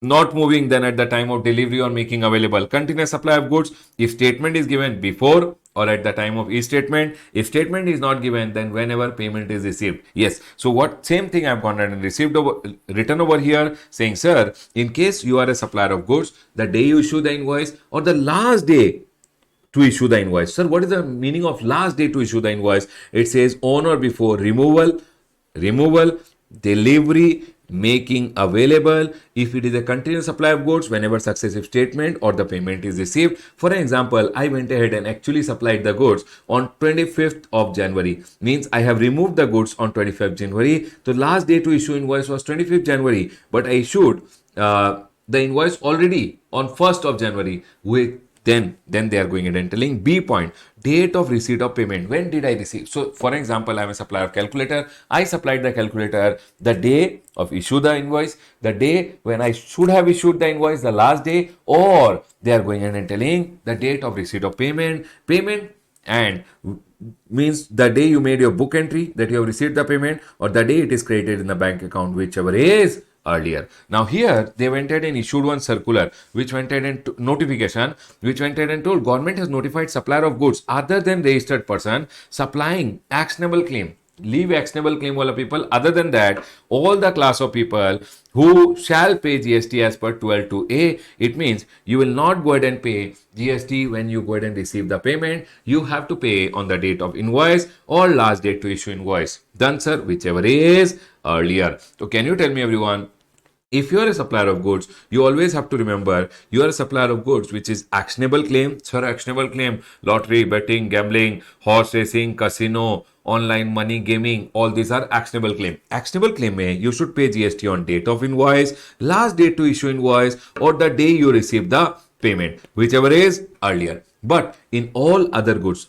not moving, then at the time of delivery or making available continuous supply of goods. If statement is given before or at the time of e-statement, if statement is not given, then whenever payment is received. Yes, so what same thing I've gone and received over, written over here saying, sir, in case you are a supplier of goods, the day you issue the invoice or the last day to issue the invoice. Sir, what is the meaning of last day to issue the invoice? It says on or before removal, delivery, making available. If it is a continuous supply of goods, whenever successive statement or the payment is received. For example, I went ahead and actually supplied the goods on 25th of January. Means I have removed the goods on 25th January. The last day to issue invoice was 25th January, but I issued the invoice already on 1st of January. With then they are going ahead and telling B point, date of receipt of payment. When did I receive? So for example, I am a supplier of calculator. I supplied the calculator the day of issue the invoice, the day when I should have issued the invoice, the last day, or they are going ahead and telling the date of receipt of payment, and means the day you made your book entry that you have received the payment, or the day it is credited in the bank account, whichever is earlier. Now here they went ahead and issued one circular which went ahead and notification which went ahead and told government has notified supplier of goods other than registered person supplying actionable claim. Leave actionable claim wala people. Other than that, all the class of people who shall pay GST as per 12(2)(a. It means you will not go ahead and pay GST when you go ahead and receive the payment. You have to pay on the date of invoice or last date to issue invoice. Done, sir, whichever is earlier. So can you tell me, everyone, if you are a supplier of goods, you always have to remember you are a supplier of goods which is actionable claim. Sir, actionable claim, lottery, betting, gambling, horse racing, casino, online money gaming, all these are actionable claim. Actionable claim mein you should pay GST on date of invoice, last date to issue invoice, or the day you receive the payment, whichever is earlier. But in all other goods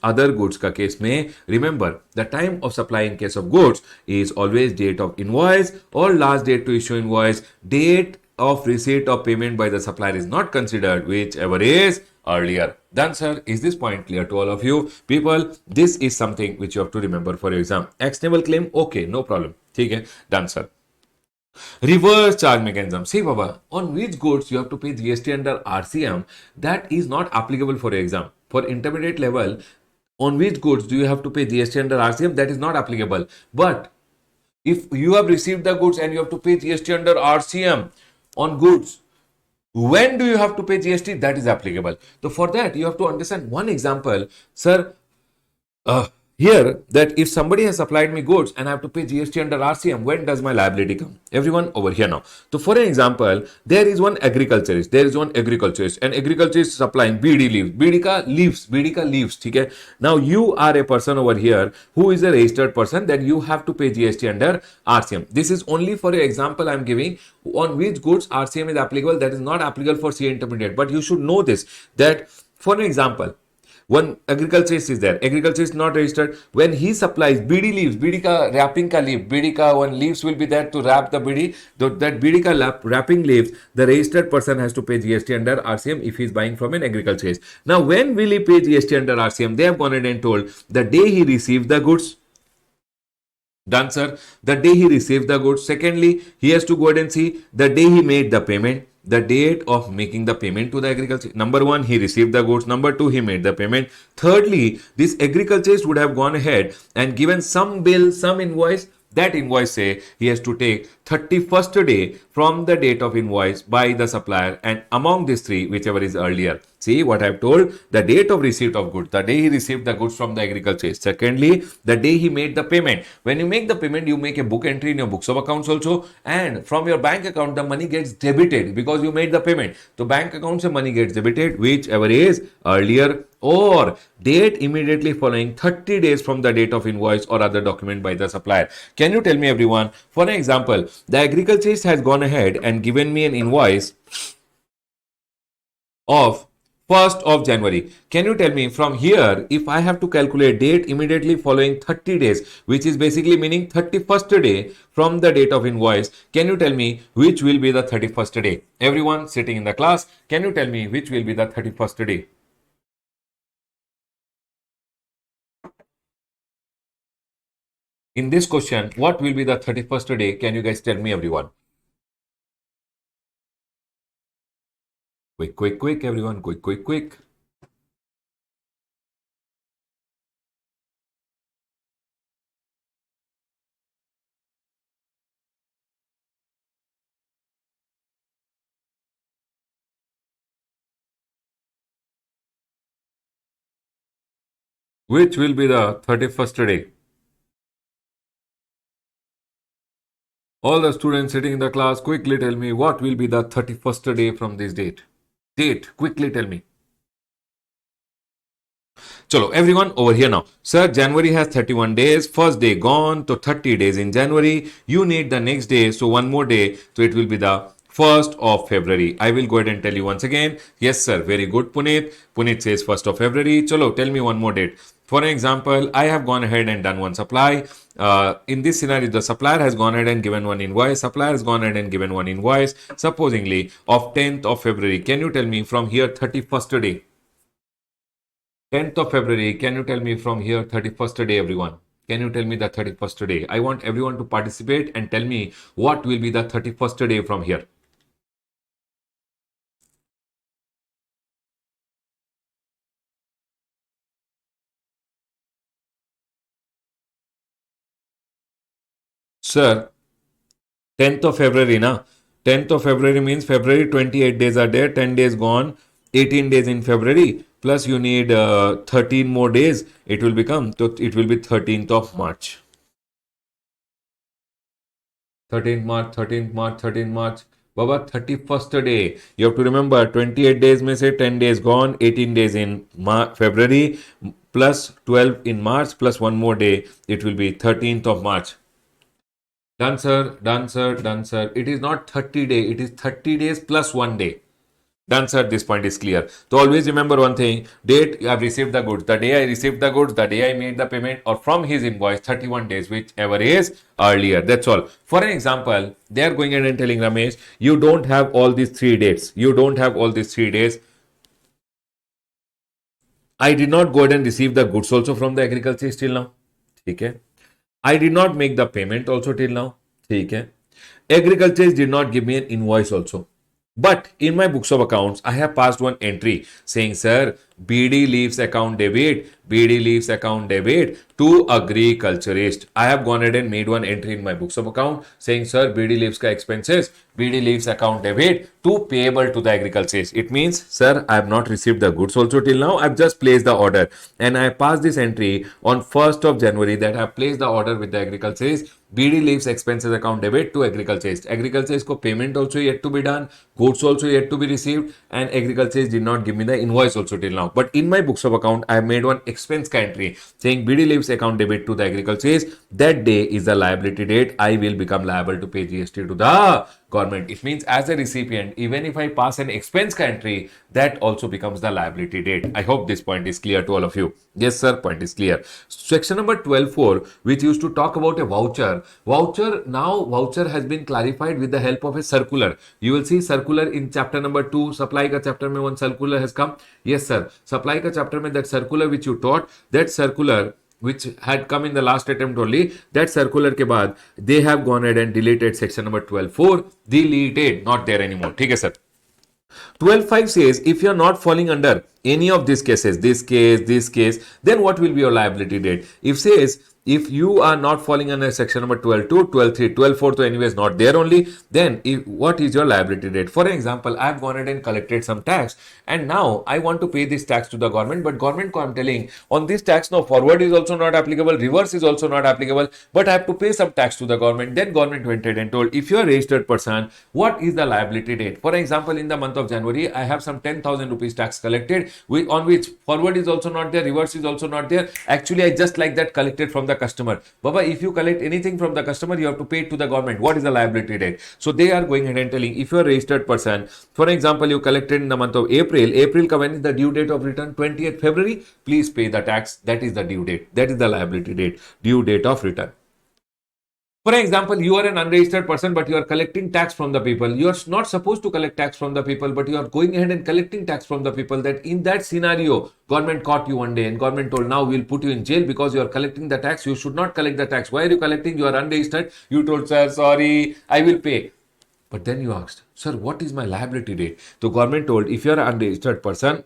ka case mein, remember the time of supply in case of goods is always date of invoice or last date to issue invoice. Date of receipt of payment by the supplier is not considered, whichever is earlier. Done, sir. Is this point clear to all of you? People, this is something which you have to remember for your exam. Actionable claim, okay, no problem. Okay, done, sir. Reverse charge mechanism. See, Baba, on which goods you have to pay GST under RCM, that is not applicable for your exam. For intermediate level, on which goods do you have to pay GST under RCM, that is not applicable. But if you have received the goods and you have to pay GST under RCM on goods, when do you have to pay GST? That is applicable. So for that, you have to understand one example. Sir, here that if somebody has supplied me goods and I have to pay GST under RCM, when does my liability come? Everyone over here now. So for an example, there is one agriculturist, and agriculturist supplying BD leaves, BD ka leaves, okay? Now you are a person over here who is a registered person, then you have to pay GST under RCM. This is only for an example I am giving on which goods RCM is applicable, that is not applicable for CA intermediate. But you should know this, that for an example, one agriculturist is there, agriculturist not registered. When he supplies BD leaves, BD ka wrapping ka leaf, BD ka one leaves will be there to wrap the BD. That BD ka wrapping leaves, the registered person has to pay GST under RCM if he is buying from an agriculturist. Now, when will he pay GST under RCM? They have gone ahead and told the day he received the goods. Done, sir. The day he received the goods. Secondly, he has to go ahead and see the day he made the payment, the date of making the payment to the agriculture. Number one, he received the goods. Number two, he made the payment. Thirdly, this agriculturist would have gone ahead and given some bill, some invoice. That invoice say he has to take 31st day from the date of invoice by the supplier, and among these three, whichever is earlier. See what I've told? The date of receipt of goods, the day he received the goods from the agriculturist. Secondly, the day he made the payment. When you make the payment, you make a book entry in your books of accounts also, and from your bank account, the money gets debited because you made the payment. So bank account se money gets debited, whichever is earlier, or date immediately following 30 days from the date of invoice or other document by the supplier. Can you tell me, everyone? For an example, the agriculturist has gone ahead and given me an invoice of 1st of January. Can you tell me from here, if I have to calculate date immediately following 30 days, which is basically meaning 31st day from the date of invoice, can you tell me which will be the 31st day? Everyone sitting in the class, can you tell me which will be the 31st day? In this question, what will be the 31st day? Can you guys tell me, everyone? Quick, quick, quick, everyone. Quick, quick, quick. Which will be the 31st day? All the students sitting in the class, quickly tell me what will be the 31st day from this date. Date, quickly tell me. Chalo, everyone over here now. Sir, January has 31 days. First day gone, so 30 days in January. You need the next day, so one more day. So it will be the 1st of February. I will go ahead and tell you once again. Yes, sir. Very good, Puneet. Puneet says 1st of February. Chalo, tell me one more date. For an example, I have gone ahead and done one supply. In this scenario, the supplier has gone ahead and given one invoice. Supplier has gone ahead and given one invoice, supposingly of 10th of February. Can you tell me from here 31st day? 10th of February, can you tell me from here 31st day, everyone? Can you tell me the 31st day? I want everyone to participate and tell me what will be the 31st day from here. Sir, 10th of February, na? 10th of February means February 28 days are there, 10 days gone, 18 days in February, plus you need 13 more days. It will become, so it will be 13th of March. 13th March, 13th March, 13th March. Baba, 31st day. You have to remember 28 days may say 10 days gone, 18 days in February, plus 12 in March, plus one more day. It will be 13th of March. Done, sir. Done, sir. Done, sir. It is not 30 days. It is 30 days plus one day. Done, sir. This point is clear. So always remember one thing. Date, I have received the goods. The day I received the goods, the day I made the payment, or from his invoice, 31 days, whichever is earlier. That's all. For an example, they are going in and telling Ramesh, you don't have all these 3 dates. You don't have all these 3 days. I did not go ahead and receive the goods also from the agriculture till now. Okay. I did not make the payment also till now. Okay. Agriculture did not give me an invoice also. But in my books of accounts, I have passed one entry saying, sir, BD leaves account debit, BD leaves account debit to agriculturist. I have gone ahead and made one entry in my books of account saying, sir, BD leaves ka expenses, BD leaves account debit to payable to the agriculturist. It means, sir, I have not received the goods also till now. I've just placed the order and I passed this entry on 1st of January that I have placed the order with the agriculturist. BD leaves expenses account debit to agriculturist. Agriculturist ko payment also yet to be done, goods also yet to be received, and agriculturist did not give me the invoice also till now. But in my books of account, I have made one expense entry saying BD leaves account debit to the agriculturist. That day is the liability date. I will become liable to pay GST to the government. It means as a recipient, even if I pass an expense entry, that also becomes the liability date. I hope this point is clear to all of you. Yes, sir, point is clear. Section number 12.4, which used to talk about a voucher. Voucher has been clarified with the help of a circular. You will see circular in chapter number 2. Supply ka chapter mein one circular has come. Yes, sir. Supply ka chapter mein that circular which you taught, that circular which had come in the last attempt only, that circular ke baad, they have gone ahead and deleted section number 12.4. Deleted, not there anymore. Okay, sir. 12.5 says if you are not falling under any of these cases, this case, then what will be your liability date? If says if you are not falling under section number 12.2, 12.3, 12.4, so anyway is not there only, then what is your liability date? For example, I've gone ahead and collected some tax, and now I want to pay this tax to the government, but government ko I'm telling on this tax, no, forward is also not applicable, reverse is also not applicable, but I have to pay some tax to the government. Then government went ahead and told, if you are a registered person, what is the liability date? For example, in the month of January, I have some 10,000 rupees tax collected, on which forward is also not there, reverse is also not there. Actually, I just like that collected from the customer. Baba, if you collect anything from the customer, you have to pay it to the government. What is the liability date? So they are going ahead and telling, if you are a registered person, for example, you collected in the month of April, when is the due date of return? 20th February, please pay the tax. That is the due date. That is the liability date, due date of return. For example, you are an unregistered person, but you are collecting tax from the people. You are not supposed to collect tax from the people, but you are going ahead and collecting tax from the people. That in that scenario, government caught you one day and government told, now we'll put you in jail because you are collecting the tax. You should not collect the tax. Why are you collecting? You are unregistered. You told, sir, sorry, I will pay. But then you asked, sir, what is my liability date? So government told, if you are an unregistered person,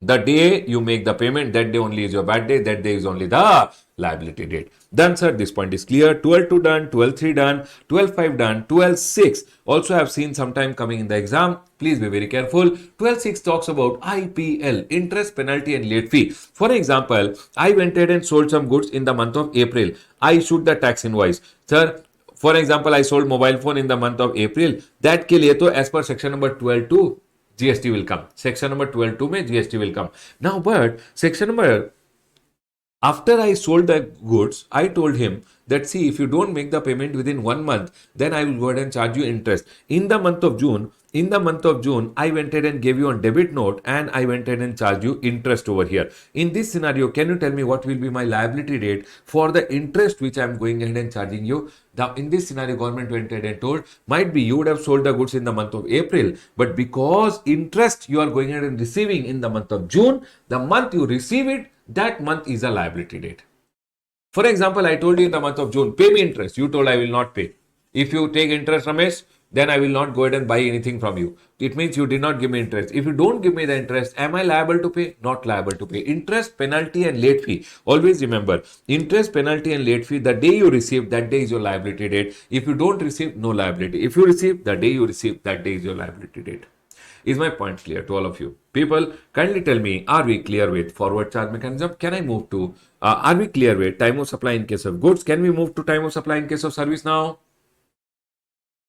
the day you make the payment, that day only is your bad day. That day is only the liability date. Done, sir. This point is clear. 12.2 done, 12.3 done, 12.5 done, 12.6. Also, I have seen sometime coming in the exam. Please be very careful. 12.6 talks about IPL, interest, penalty, and late fee. For example, I went ahead and sold some goods in the month of April. I issued the tax invoice. Sir, for example, I sold mobile phone in the month of April. That ke liye to as per section number 12.2, GST will come. Section number 12.2 mein GST will come. Now, but section number, after I sold the goods, I told him that, see, if you don't make the payment within 1 month, then I will go ahead and charge you interest. In the month of June, I went ahead and gave you a debit note and I went ahead and charged you interest over here. In this scenario, can you tell me what will be my liability rate for the interest which I am going ahead and charging you? Now, in this scenario, government went ahead and told, might be you would have sold the goods in the month of April, but because interest you are going ahead and receiving in the month of June, the month you receive it, that month is a liability date. For example, I told you in the month of June, pay me interest. You told I will not pay. If you take interest, Ramesh, then I will not go ahead and buy anything from you. It means you did not give me interest. If you don't give me the interest, am I liable to pay? Not liable to pay. Interest, penalty, and late fee. Always remember, interest, penalty, and late fee, the day you receive, that day is your liability date. If you don't receive, no liability. If you receive, the day you receive, that day is your liability date. Is my point clear to all of you? People, kindly tell me, are we clear with forward charge mechanism? Can I move to, are we clear with time of supply in case of goods? Can we move to time of supply in case of service now?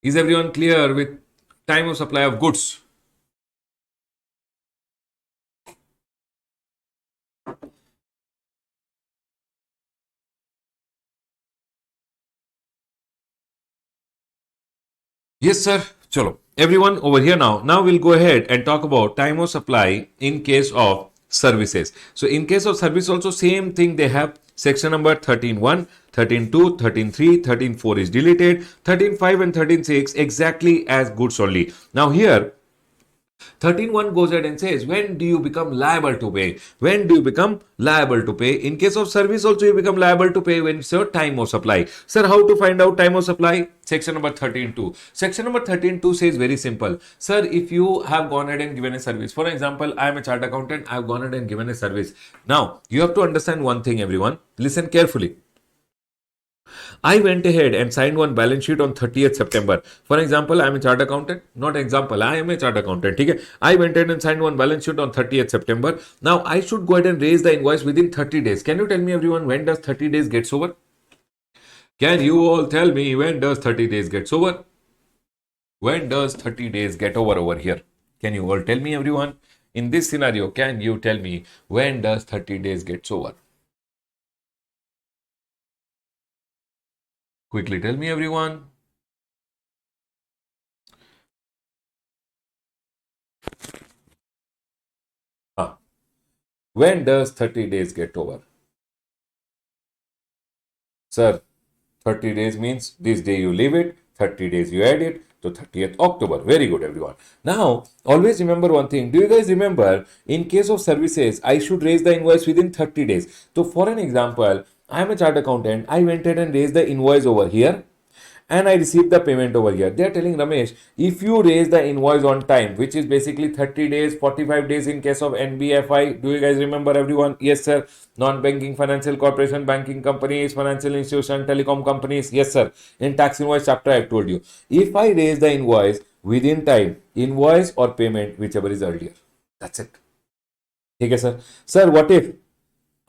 Is everyone clear with time of supply of goods? Yes, sir. Chalo. Everyone over here now. Now we'll go ahead and talk about time of supply in case of services. So in case of service also same thing they have. Section number 13.1, 13.2, 13.3, 13.4 is deleted. 13.5 and 13.6 exactly as goods only. Now here 13.1 goes ahead and says, when do you become liable to pay? When do you become liable to pay? In case of service also you become liable to pay when it's your time of supply. Sir, how to find out time of supply? Section number 13.2. Section number 13.2 says very simple. Sir, if you have gone ahead and given a service, for example, I am a chartered accountant, I have gone ahead and given a service. Now, you have to understand one thing, everyone. Listen carefully. I went ahead and signed one balance sheet on 30th September. For example, I am a chartered accountant. Not example, I am a chartered accountant. Okay? I went ahead and signed one balance sheet on 30th September. Now, I should go ahead and raise the invoice within 30 days. Can you tell me, everyone, when does 30 days gets over? Can you all tell me when does 30 days gets over? When does 30 days get over here? Can you all tell me, everyone? In this scenario, can you tell me when does 30 days gets over? Quickly tell me, everyone. When does 30 days get over? Sir, 30 days means this day you leave it, 30 days you add it, to 30th October. Very good, everyone. Now, always remember one thing. Do you guys remember, in case of services, I should raise the invoice within 30 days. So, for an example, I am a chartered accountant. I went ahead and raised the invoice over here. and I received the payment over here. They are telling Ramesh, if you raise the invoice on time, which is basically 30 days, 45 days in case of NBFI. Do you guys remember everyone? Yes, sir. Non-banking financial corporation, banking companies, financial institution, telecom companies. Yes, sir. In tax invoice chapter, I have told you. If I raise the invoice within time, invoice or payment, whichever is earlier. That's it. Okay, sir. Sir, what if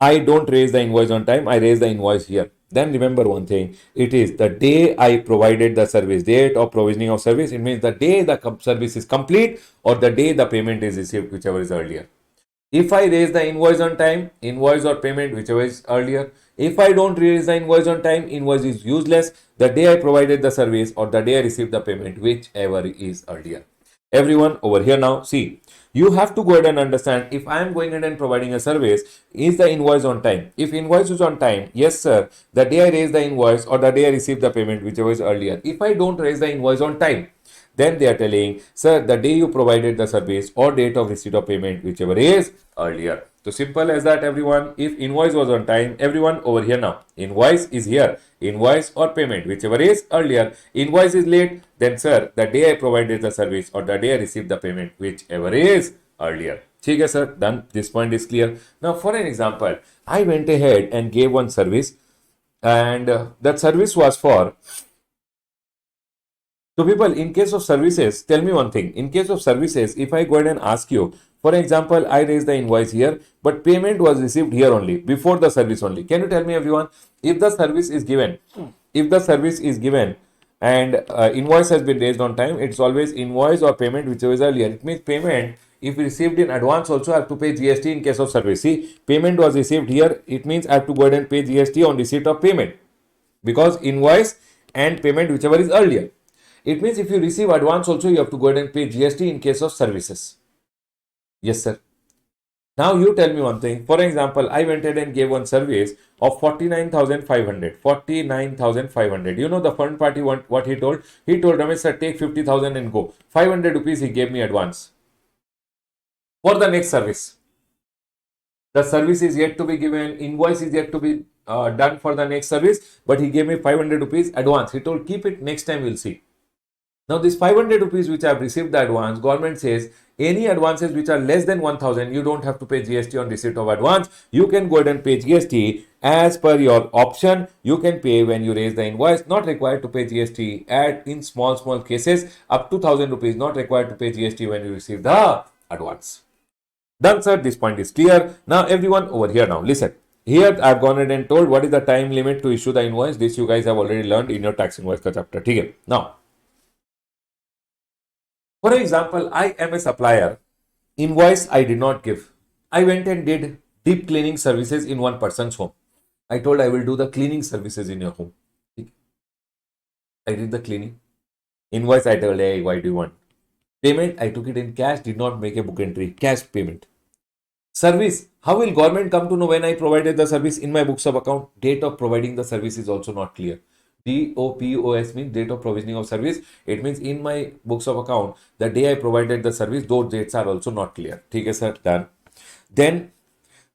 I don't raise the invoice on time, I raise the invoice here? Then remember one thing, it is the day I provided the service, date of provisioning of service. It means the day the service is complete or the day the payment is received, whichever is earlier. If I raise the invoice on time, invoice or payment, whichever is earlier. If I don't raise the invoice on time, invoice is useless. The day I provided the service or the day I received the payment, whichever is earlier. Everyone over here now, see, you have to go ahead and understand, if I am going ahead and providing a service, is the invoice on time? If invoice is on time, yes sir, the day I raise the invoice or the day I receive the payment, whichever is earlier. If I don't raise the invoice on time, then they are telling, sir, the day you provided the service or date of receipt of payment, whichever is earlier. So simple as that, everyone. If invoice was on time, everyone over here now, invoice is here, invoice or payment, whichever is earlier. Invoice is late, then sir, the day I provided the service or the day I received the payment, whichever is earlier. Okay, sir, done. This point is clear. Now, for an example, I went ahead and gave one service, and that service was for. So, people, in case of services, tell me one thing. In case of services, if I go ahead and ask you, for example, I raised the invoice here, but payment was received here only, before the service only. Can you tell me, everyone, if the service is given, and invoice has been raised on time, it's always invoice or payment, whichever is earlier. It means payment, if received in advance, also I have to pay GST in case of service. See, payment was received here, it means I have to go ahead and pay GST on receipt of payment, because invoice and payment, whichever is earlier. It means if you receive advance also, you have to go ahead and pay GST in case of services. Yes, sir. Now you tell me one thing. For example, I went ahead and gave one service of 49,500. 49,500. You know the fund party, what he told? He told Ramesh, sir, take 50,000 and go. 500 rupees he gave me advance for the next service. The service is yet to be given, invoice is yet to be done for the next service, but he gave me 500 rupees advance. He told, keep it, next time we'll see. Now, this 500 rupees which I have received the advance, government says any advances which are less than 1000, you don't have to pay GST on receipt of advance. You can go ahead and pay GST as per your option. You can pay when you raise the invoice, not required to pay GST. In small cases, up to 1000 rupees, not required to pay GST when you receive the advance. Done, sir. This point is clear. Now, everyone over here now, listen. Here, I've gone ahead and told what is the time limit to issue the invoice. This you guys have already learned in your tax invoice chapter. Okay. Now, for example, I am a supplier. Invoice I did not give. I went and did deep cleaning services in one person's home. I told I will do the cleaning services in your home. I did the cleaning. Invoice I told, hey, why do you want? Payment, I took it in cash, did not make a book entry. Cash payment. Service, how will government come to know when I provided the service in my books of account? Date of providing the service is also not clear. DOPOS means date of provisioning of service. It means in my books of account, the day I provided the service, those dates are also not clear. Okay, sir, done. Then,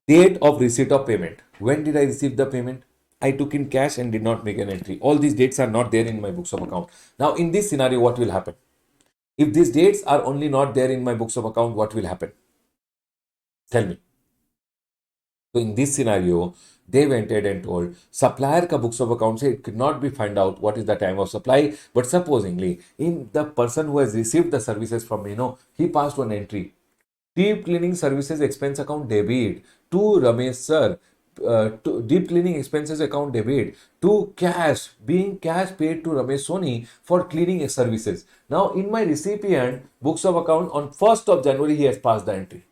date of receipt of payment. When did I receive the payment? I took in cash and did not make an entry. All these dates are not there in my books of account. Now, in this scenario, what will happen? If these dates are only not there in my books of account, what will happen? Tell me. So in this scenario, they went ahead and told supplier ka books of account say it could not be find out what is the time of supply, but supposingly in the person who has received the services from me, he passed one entry. Deep cleaning services expense account debit to Ramesh sir. To deep cleaning expenses account debit to cash, being cash paid to Ramesh Soni for cleaning services. Now in my recipient books of account on 1st of January he has passed the entry.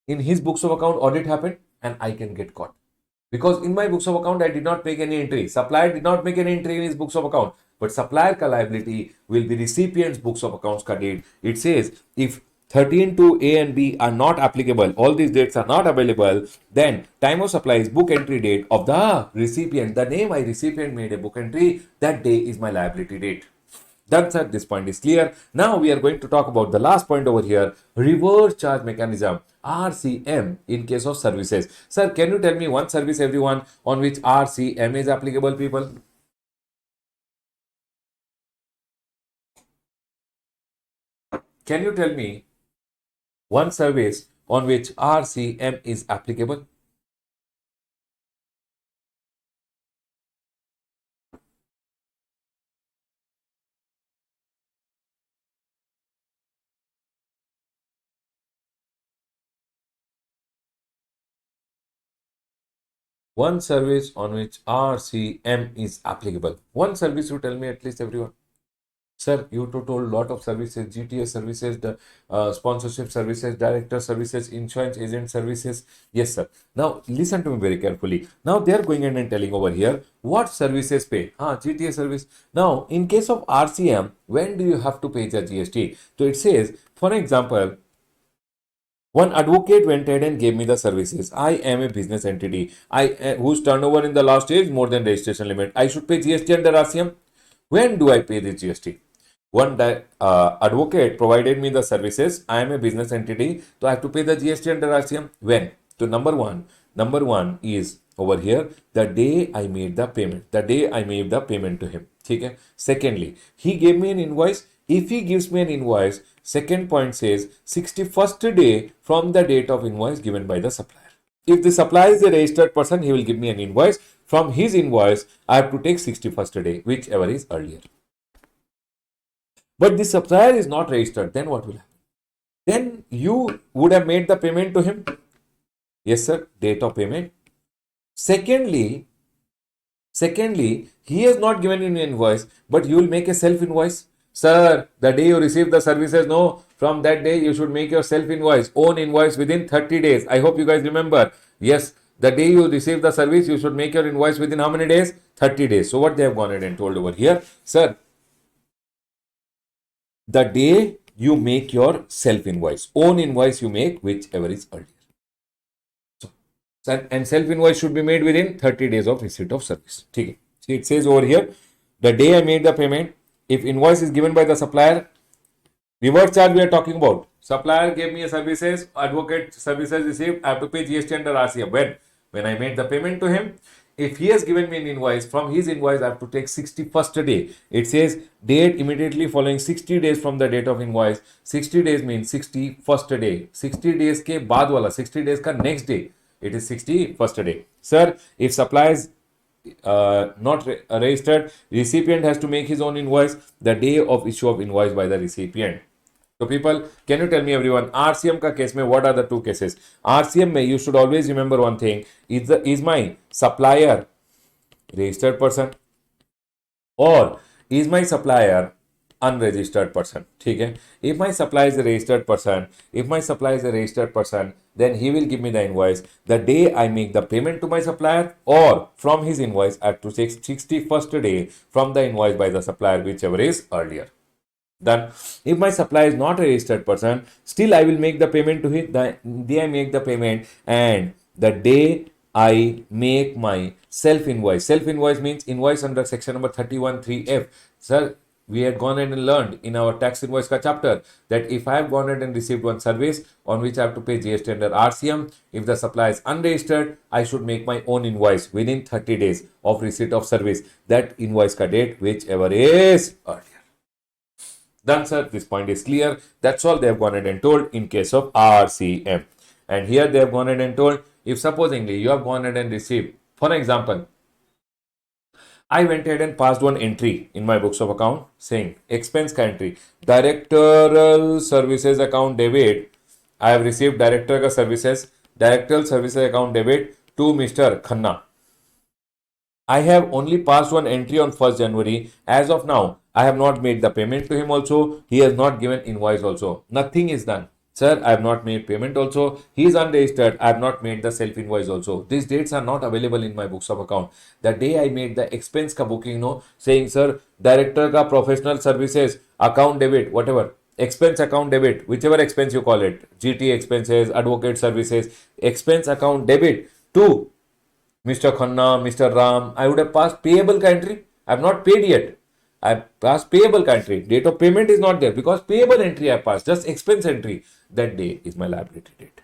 In his books of account, audit happened and I can get caught. Because in my books of account, I did not make any entry. Supplier did not make any entry in his books of account. But supplier ka liability will be recipient's books of accounts ka date. It says if 13 to A and B are not applicable, all these dates are not available, then time of supply is book entry date of the recipient. The name my recipient made a book entry, that day is my liability date. Done, sir. This point is clear. Now we are going to talk about the last point over here, reverse charge mechanism, RCM, in case of services. Sir, can you tell me one service, everyone, on which RCM is applicable, people? Can you tell me one service on which RCM is applicable? One service on which RCM is applicable. One service, you tell me at least, everyone. Sir, you told a lot of services, GTA services, the sponsorship services, director services, insurance agent services. Yes, sir. Now, listen to me very carefully. Now, they are going in and telling over here what services pay. GTA service. Now, in case of RCM, when do you have to pay the GST? So, it says, for example, one advocate went ahead and gave me the services. I am a business entity. Whose turnover in the last year is more than registration limit. I should pay GST under RCM. When do I pay the GST? One advocate provided me the services. I am a business entity, so I have to pay the GST under RCM. When? So number one is over here the day I made the payment. The day I made the payment to him. Okay. Secondly, he gave me an invoice. If he gives me an invoice, second point says 61st day from the date of invoice given by the supplier. If the supplier is a registered person, he will give me an invoice. From his invoice, I have to take 61st day, whichever is earlier. But the supplier is not registered, then what will happen? Then you would have made the payment to him. Yes, sir, date of payment. Secondly, he has not given you an invoice, but you will make a self invoice. Sir, the day you receive the services, no, from that day you should make your self invoice, own invoice within 30 days. I hope you guys remember. Yes, the day you receive the service, you should make your invoice within how many days? 30 days. So, what they have gone ahead and told over here, sir, the day you make your self invoice, own invoice you make, whichever is earlier. And self invoice should be made within 30 days of receipt of service. Okay. See, it says over here, the day I made the payment, if invoice is given by the supplier, reverse charge we are talking about. Supplier gave me a services, advocate services received, I have to pay GST under RCM. When I made the payment to him, if he has given me an invoice, from his invoice I have to take 61st day. It says date immediately following 60 days from the date of invoice. 60 days means 61st day. 60 days ke baad wala, 60 days ka next day. It is 61st day. Sir, if supply is not registered, recipient has to make his own invoice the day of issue of invoice by the recipient. So people, can you tell me everyone, RCM ka case mein what are the two cases? RCM mein you should always remember one thing, is my supplier registered person or is my supplier unregistered person? ठीक है? If my supplier is a registered person, then he will give me the invoice the day I make the payment to my supplier, or from his invoice I have to take 61st day from the invoice by the supplier, whichever is earlier. Then, if my supplier is not a registered person, still I will make the payment to him. The day I make the payment and the day I make my self invoice. Self invoice means invoice under section number 31(3)(f). Sir, we had gone ahead and learned in our tax invoice ka chapter that if I have gone ahead and received one service on which I have to pay GST under RCM, if the supplier is unregistered, I should make my own invoice within 30 days of receipt of service. That invoice ka date, whichever is earlier. Done, sir. This point is clear. That's all they have gone ahead and told in case of RCM. And here they have gone ahead and told, if supposingly you have gone ahead and received, for example, I went ahead and passed one entry in my books of account saying expense ka entry, directorial services account debit. I have received directorial services account debit to Mr. Khanna. I have only passed one entry on 1st January. As of now, I have not made the payment to him also. He has not given invoice also. Nothing is done. Sir, I have not made payment also. He is unregistered. I have not made the self invoice also. These dates are not available in my books of account. The day I made the expense ka booking, no, saying, sir, director ka professional services, account debit, whatever, expense account debit, whichever expense you call it, GT expenses, advocate services, expense account debit to Mr. Khanna, Mr. Ram, I would have passed payable entry. I have not paid yet. I have passed payable entry. Date of payment is not there because payable entry I passed, just expense entry. That day is my liability date.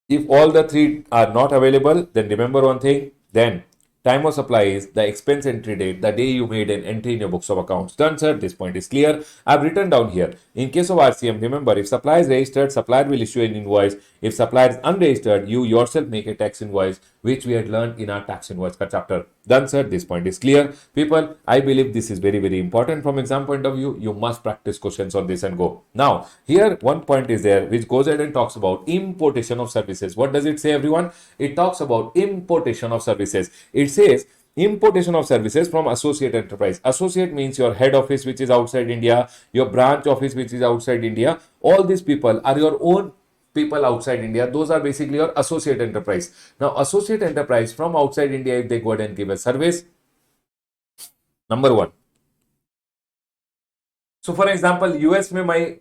If all the three are not available, then remember one thing. Then Time of supply is the expense entry date, the day you made an entry in your books of accounts. Done, sir. This point is clear. I've written down here. In case of RCM, remember, if supplier is registered, supplier will issue an invoice. If supplier is unregistered, you yourself make a tax invoice, which we had learned in our tax invoice chapter. Done, sir. This point is clear. People, I believe this is very, very important from exam point of view. You must practice questions on this and go. Now, here one point is there which goes ahead and talks about importation of services. What does it say, everyone? It talks about importation of services. It says importation of services from associate enterprise. Associate means your head office which is outside India, your branch office which is outside India. All these people are your own people outside India. Those are basically your associate enterprise. Now, associate enterprise from outside India, if they go ahead and give a service, number one. So, for example, US mein my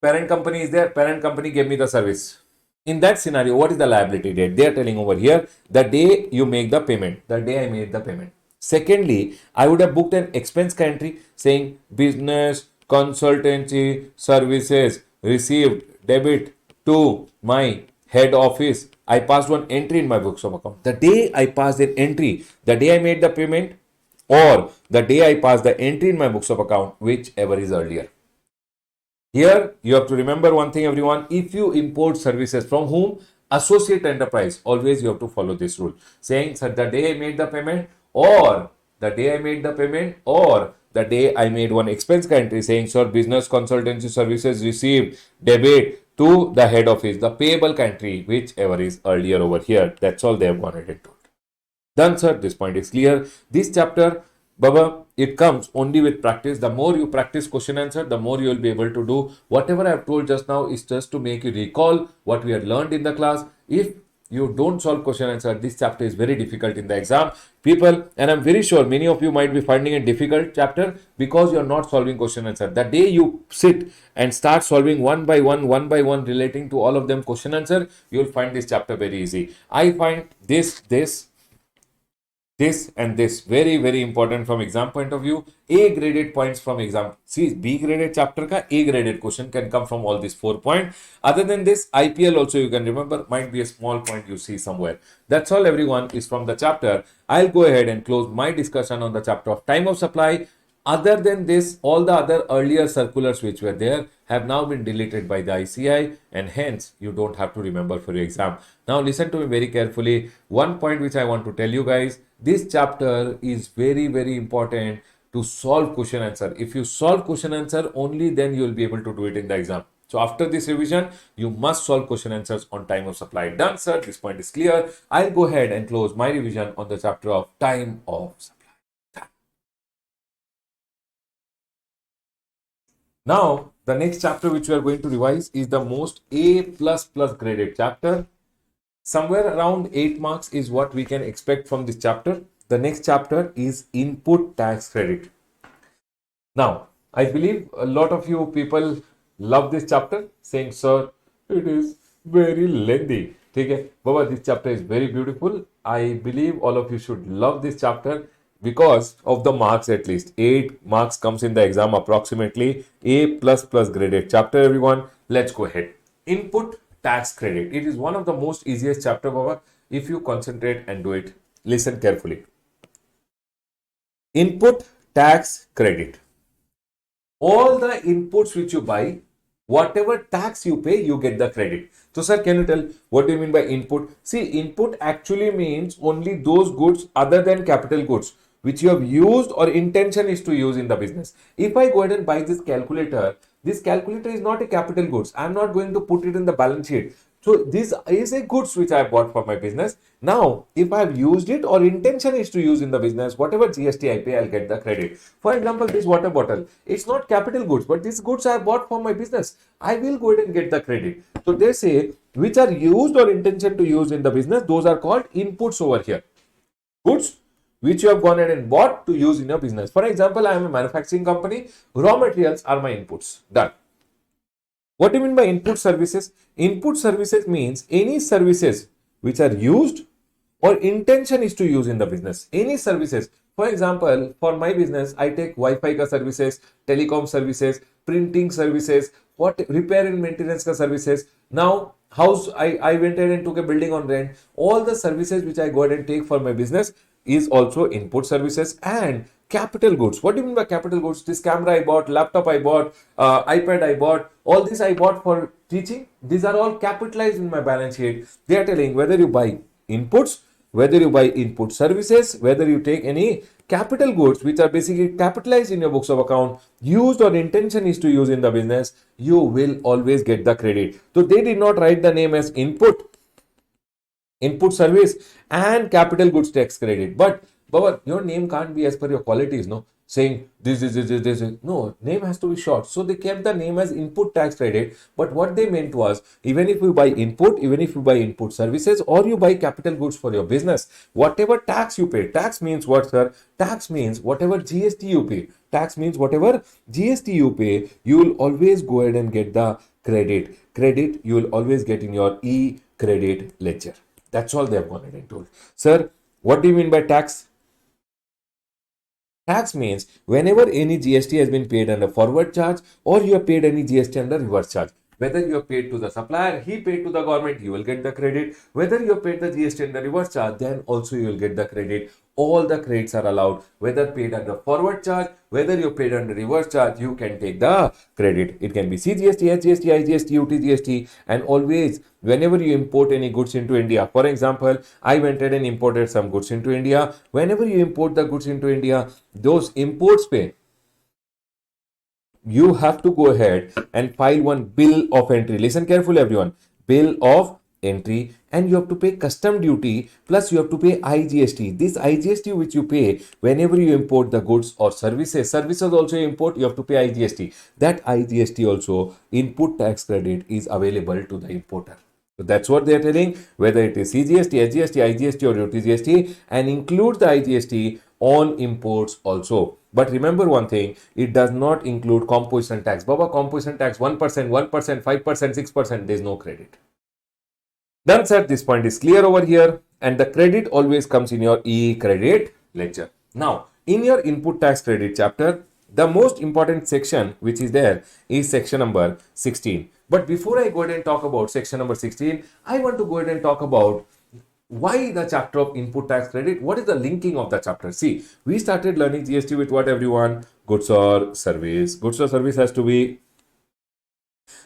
parent company is there. Parent company gave me the service. In that scenario, what is the liability date? They are telling over here the day you make the payment, the day I made the payment. Secondly, I would have booked an expense entry saying business consultancy services received debit to my head office. I passed one entry in my books of account. The day I passed an entry, the day I made the payment, or the day I passed the entry in my books of account, whichever is earlier. Here, you have to remember one thing, everyone. If you import services from whom? Associate enterprise. Always you have to follow this rule. Saying, sir, the day I made the payment, or the day I made the payment, or the day I made one expense entry saying, sir, business consultancy services received debit to the head office, the payable country, whichever is earlier over here. That's all they have gone ahead and told. Done, sir. This point is clear. This chapter, Baba, it comes only with practice. The more you practice question answer, the more you will be able to do. Whatever I have told just now is just to make you recall what we had learned in the class. If you don't solve question answer, this chapter is very difficult in the exam. People, and I'm very sure many of you might be finding a difficult chapter because you're not solving question answer. The day you sit and start solving one by one, relating to all of them question answer, you'll find this chapter very easy. I find this and this very, very important from exam point of view. A graded points from exam. See, B graded chapter ka A graded question can come from all these 4 points. Other than this, IPL also you can remember might be a small point you see somewhere. That's all, everyone, is from the chapter. I'll go ahead and close my discussion on the chapter of time of supply. Other than this, all the other earlier circulars which were there have now been deleted by the ICI, and hence you don't have to remember for your exam. Now listen to me very carefully. One point which I want to tell you guys, this chapter is very, very important to solve question answer. If you solve question answer, only then you will be able to do it in the exam. So after this revision, you must solve question answers on time of supply. Done, sir. This point is clear. I'll go ahead and close my revision on the chapter of time of supply. Now, the next chapter which we are going to revise is the most A++ graded chapter. Somewhere around 8 marks is what we can expect from this chapter. The next chapter is input tax credit. Now, I believe a lot of you people love this chapter, saying, sir, it is very lengthy. Okay, Baba, this chapter is very beautiful. I believe all of you should love this chapter because of the marks. At least 8 marks comes in the exam approximately. A++ graded chapter, everyone. Let's go ahead. Input tax credit. It is one of the most easiest chapter, Baba, if you concentrate and do it. Listen carefully. Input tax credit. All the inputs which you buy, whatever tax you pay, you get the credit. So, sir, can you tell what do you mean by input? See, input actually means only those goods other than capital goods which you have used or intention is to use in the business. If I go ahead and buy this calculator is not a capital goods. I'm not going to put it in the balance sheet. So this is a goods which I bought for my business. Now, if I've used it or intention is to use in the business, whatever GST I pay, I'll get the credit. For example, this water bottle, it's not capital goods, but these goods I bought for my business. I will go ahead and get the credit. So they say, which are used or intention to use in the business, those are called inputs over here. Goods which you have gone ahead and bought to use in your business. For example, I am a manufacturing company. Raw materials are my inputs. Done. What do you mean by input services? Input services means any services which are used or intention is to use in the business. Any services. For example, for my business, I take Wi-Fi ka services, telecom services, printing services, what repair and maintenance ka services. Now, house, I went ahead and took a building on rent. All the services which I go ahead and take for my business, is also input services and capital goods. What do you mean by capital goods? This camera I bought, laptop I bought, iPad I bought, all this I bought for teaching. These are all capitalized in my balance sheet. They are telling whether you buy inputs, whether you buy input services, whether you take any capital goods which are basically capitalized in your books of account, used or intention is to use in the business, you will always get the credit. So they did not write the name as input service and capital goods tax credit. But Baba, your name can't be as per your qualities, no? Saying this. No, name has to be short. So they kept the name as input tax credit. But what they meant was, even if you buy input, even if you buy input services, or you buy capital goods for your business, whatever tax you pay, tax means what, sir? Tax means whatever GST you pay. Tax means whatever GST you pay, you will always go ahead and get the credit. Credit you will always get in your e-credit ledger. That's all they have gone ahead and told. Sir, what do you mean by tax? Tax means whenever any GST has been paid under forward charge or you have paid any GST under reverse charge. Whether you have paid to the supplier, he paid to the government, you will get the credit. Whether you have paid the GST under reverse charge, then also you will get the credit. All the credits are allowed, whether paid under forward charge, whether you paid under reverse charge, you can take the credit. It can be CGST, HGST, IGST, UTGST, and always whenever you import any goods into India. For example, I went ahead and imported some goods into India. Whenever you import the goods into India, those imports pay, you have to go ahead and file one bill of entry. Listen carefully, everyone. Bill of entry, and you have to pay custom duty, plus you have to pay IGST. This IGST which you pay whenever you import the goods or services also you import, you have to pay IGST. That IGST also, input tax credit, is available to the importer. So that's what they are telling, whether it is CGST, SGST, IGST or UTGST, and include the IGST on imports also. But remember one thing, it does not include composition tax. Baba, composition tax 1%, 1%, 5%, 6%, there is no credit. Done, sir. This point is clear over here, and the credit always comes in your e-credit ledger. Now, in your input tax credit chapter, the most important section which is there is section number 16. But before I go ahead and talk about section number 16, I want to go ahead and talk about why the chapter of input tax credit. What is the linking of the chapter? See, we started learning GST with what, everyone? Goods or service. Goods or service has to be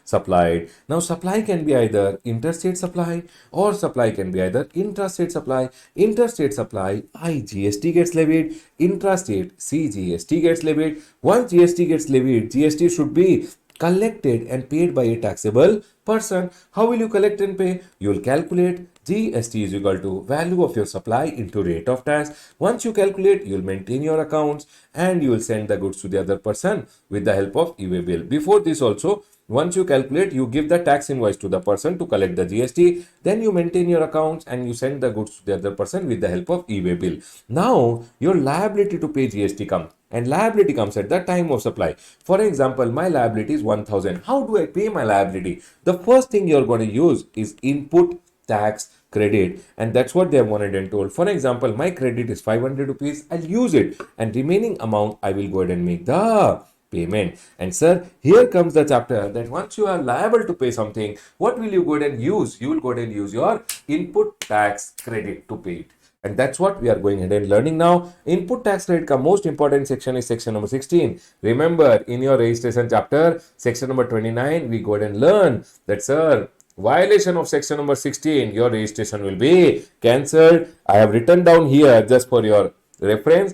supplied. Now, supply can be either interstate supply or supply can be either intrastate supply. Interstate supply, IGST gets levied. Intrastate, CGST gets levied. Once GST gets levied, GST should be collected and paid by a taxable person. How will you collect and pay? You will calculate GST is equal to value of your supply into rate of tax. Once you calculate, you will maintain your accounts and you will send the goods to the other person with the help of e-way bill. Before this also, once you calculate, you give the tax invoice to the person to collect the GST. Then you maintain your accounts and you send the goods to the other person with the help of e-way bill. Now, your liability to pay GST comes. And liability comes at the time of supply. For example, my liability is 1000. How do I pay my liability? The first thing you're going to use is input tax credit, and that's what they have wanted and told. For example, my credit is 500 rupees. I'll use it, and remaining amount I will go ahead and make the payment. And sir, here comes the chapter that once you are liable to pay something, what will you go ahead and use? You will go ahead and use your input tax credit to pay it. And that's what we are going ahead and learning now. Input tax credit ka most important section is section number 16. Remember, in your registration chapter, section number 29, we go ahead and learn that, sir, violation of section number 16, your registration will be cancelled. I have written down here just for your reference.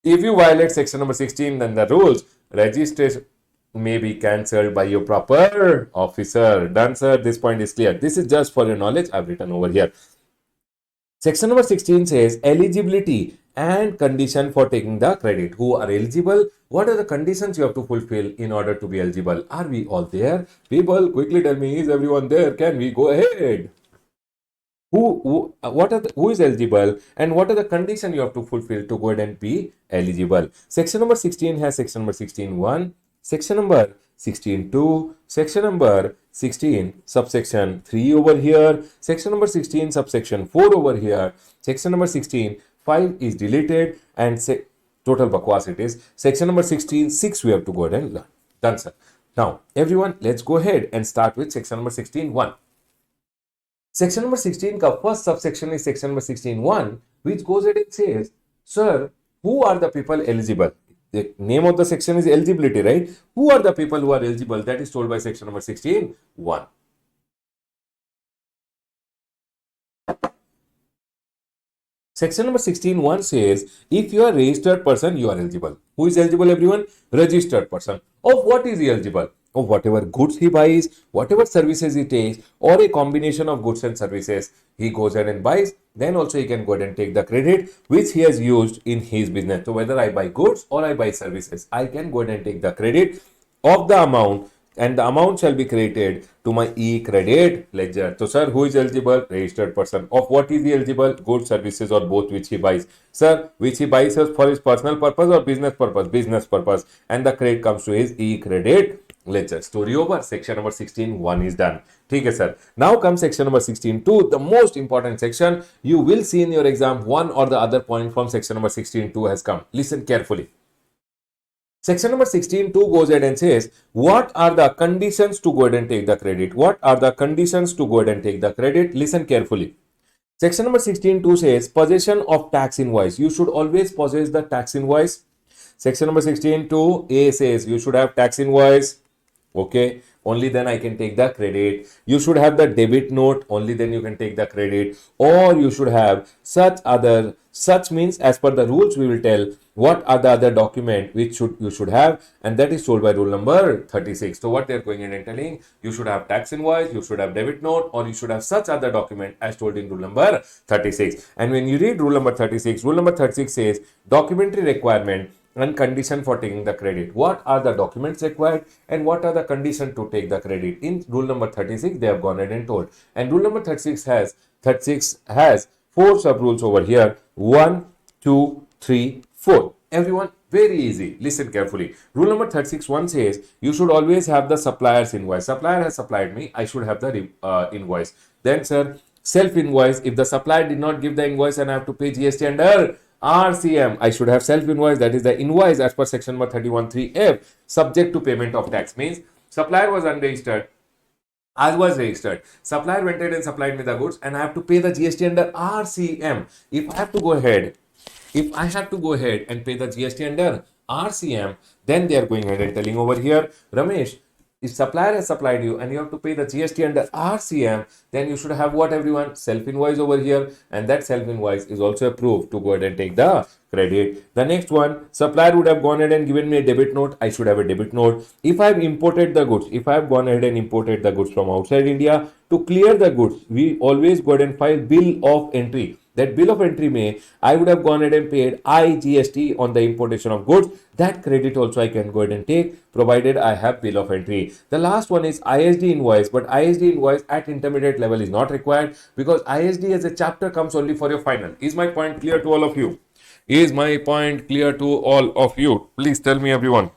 If you violate section number 16, then the rules, registration may be cancelled by your proper officer. Done, sir. This point is clear. This is just for your knowledge. I've written over here. Section number 16 says eligibility and condition for taking the credit. Who are eligible? What are the conditions you have to fulfill in order to be eligible? Are we all there? People, quickly tell me, is everyone there? Can we go ahead? Who is eligible and what are the conditions you have to fulfill to go ahead and be eligible? Section number 16 has section number 16.1, section number 16.2, section number 16 subsection 3 over here, section number 16 subsection 4 over here, section number 16 5 is deleted, and total bakwas it is. Section number 16 6 we have to go ahead and learn. Done, sir. Now everyone, let's go ahead and start with section number 16.1. Section number 16 का first subsection is section number 16.1, which goes ahead and says, sir, who are the people eligible? The name of the section is eligibility, right? Who are the people who are eligible? That is told by section number 16(1). Section number 16(1) says, if you are a registered person, you are eligible. Who is eligible, everyone? Registered person. Of what is he eligible? Of whatever goods he buys, whatever services he takes, or a combination of goods and services he goes ahead and buys, then also he can go ahead and take the credit which he has used in his business. So whether I buy goods or I buy services, I can go ahead and take the credit of the amount, and the amount shall be credited to my e-credit ledger. So, sir, who is eligible? Registered person. Of what is he eligible? Goods, services, or both which he buys. Sir, which he buys for his personal purpose or business purpose? Business purpose. And the credit comes to his e-credit ledger. Story over. Section number 16(1) is done. Okay, sir. Now comes section number 16(2), the most important section. You will see in your exam one or the other point from section number 16(2) has come. Listen carefully. Section number 16(2) goes ahead and says, what are the conditions to go ahead and take the credit? What are the conditions to go ahead and take the credit? Listen carefully. Section number 16(2) says, possession of tax invoice. You should always possess the tax invoice. Section number 16(2)(a) says, you should have tax invoice. Okay, only then I can take the credit. You should have the debit note, only then you can take the credit. Or you should have such means as per the rules we will tell what are the other document which you should have, and that is told by rule number 36. So what they are going in and telling, you should have tax invoice, you should have debit note, or you should have such other document as told in rule number 36. And when you read rule number 36 says documentary requirement and condition for taking the credit. What are the documents required and what are the conditions to take the credit? In rule number 36, they have gone ahead and told. And rule number 36 has 4 sub rules over here. 1, 2, 3, 4. Everyone, very easy. Listen carefully. Rule number 36(1) says you should always have the supplier's invoice. Supplier has supplied me. I should have the invoice. Then, sir, self-invoice. If the supplier did not give the invoice and I have to pay GST under RCM, I should have self-invoice, that is the invoice as per section number 31(3)(f), subject to payment of tax. Means supplier was unregistered, I was registered. Supplier went ahead and supplied me the goods and I have to pay the GST under RCM. If I have to go ahead and pay the GST under RCM, then they are going ahead and telling over here, Ramesh, if supplier has supplied you and you have to pay the GST under RCM, then you should have what, everyone? Self-invoice over here, and that self-invoice is also approved to go ahead and take the credit. The next one, supplier would have gone ahead and given me a debit note. I should have a debit note. If I have imported the goods, if I have gone ahead and imported the goods from outside India, to clear the goods, we always go ahead and file bill of entry. That bill of entry may, I would have gone ahead and paid GST on the importation of goods. That credit also I can go ahead and take, provided I have bill of entry. The last one is ISD invoice, but ISD invoice at intermediate level is not required because ISD as a chapter comes only for your final. Is my point clear to all of you? Is my point clear to all of you? Please tell me, everyone.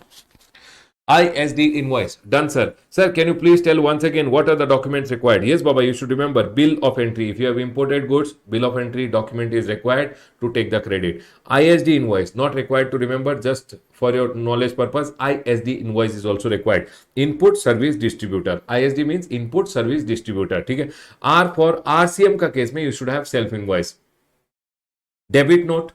ISD invoice. Done, sir. Sir, can you please tell once again what are the documents required? Yes, Baba, you should remember bill of entry. If you have imported goods, bill of entry document is required to take the credit. ISD invoice, not required to remember, just for your knowledge purpose. ISD invoice is also required. Input service distributor. ISD means input service distributor. Okay? R for RCM ka case mein you should have self invoice. Debit note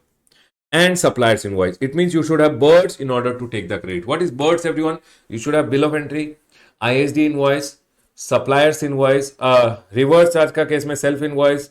and supplier's invoice. It means you should have birds in order to take the credit. What is birds, everyone? You should have bill of entry, ISD invoice, supplier's invoice, reverse charge ka case mein self invoice,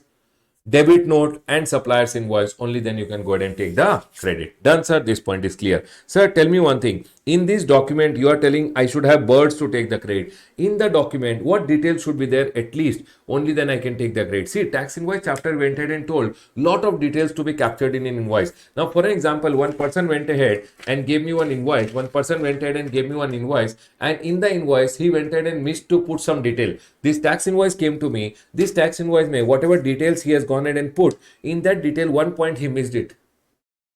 debit note and supplier's invoice. Only then you can go ahead and take the credit. Done, sir. This point is clear. Sir, tell me one thing. In this document, you are telling I should have birds to take the credit. In the document, what details should be there at least? Only then I can take the credit. See, tax invoice chapter went ahead and told lot of details to be captured in an invoice. Now, for example, one person went ahead and gave me one invoice. One person went ahead and gave me one invoice. And in the invoice, he went ahead and missed to put some detail. This tax invoice came to me. This tax invoice may, whatever details he has gone ahead and put, in that detail, one point he missed it.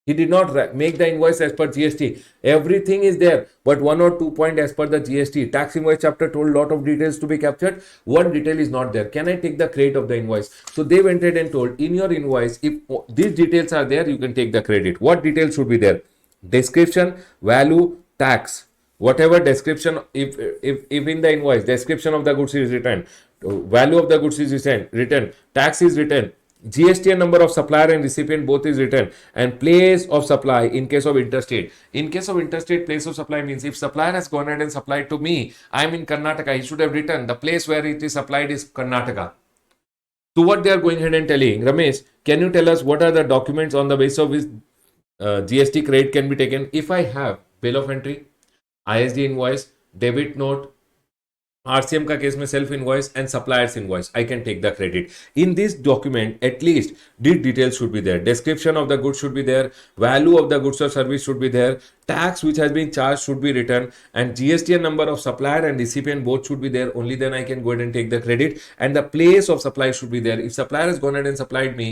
He did not make the invoice as per GST. Everything is there, but 1 or 2 points as per the GST. Tax invoice chapter told lot of details to be captured. One detail is not there. Can I take the credit of the invoice? So they went ahead and told in your invoice, if these details are there, you can take the credit. What details should be there? Description, value, tax. Whatever description, if in the invoice, description of the goods is written, value of the goods is written, tax is written, GST number of supplier and recipient both is written, and place of supply in case of interstate. In case of interstate, place of supply means if supplier has gone ahead and supplied to me, I am in Karnataka, he should have written the place where it is supplied is Karnataka. So what they are going ahead and telling, Ramesh, can you tell us what are the documents on the basis of which GST credit can be taken? If I have bill of entry, ISD invoice, debit note, RCM का case में self invoice and suppliers invoice I can take the credit in this document at least these details should be there, description of the goods should be there, value of the goods or service should be there, tax which has been charged should be written, and GST and number of supplier and recipient both should be there. Only then I can go ahead and take the credit, and the place of supply should be there. If supplier has gone ahead and supplied me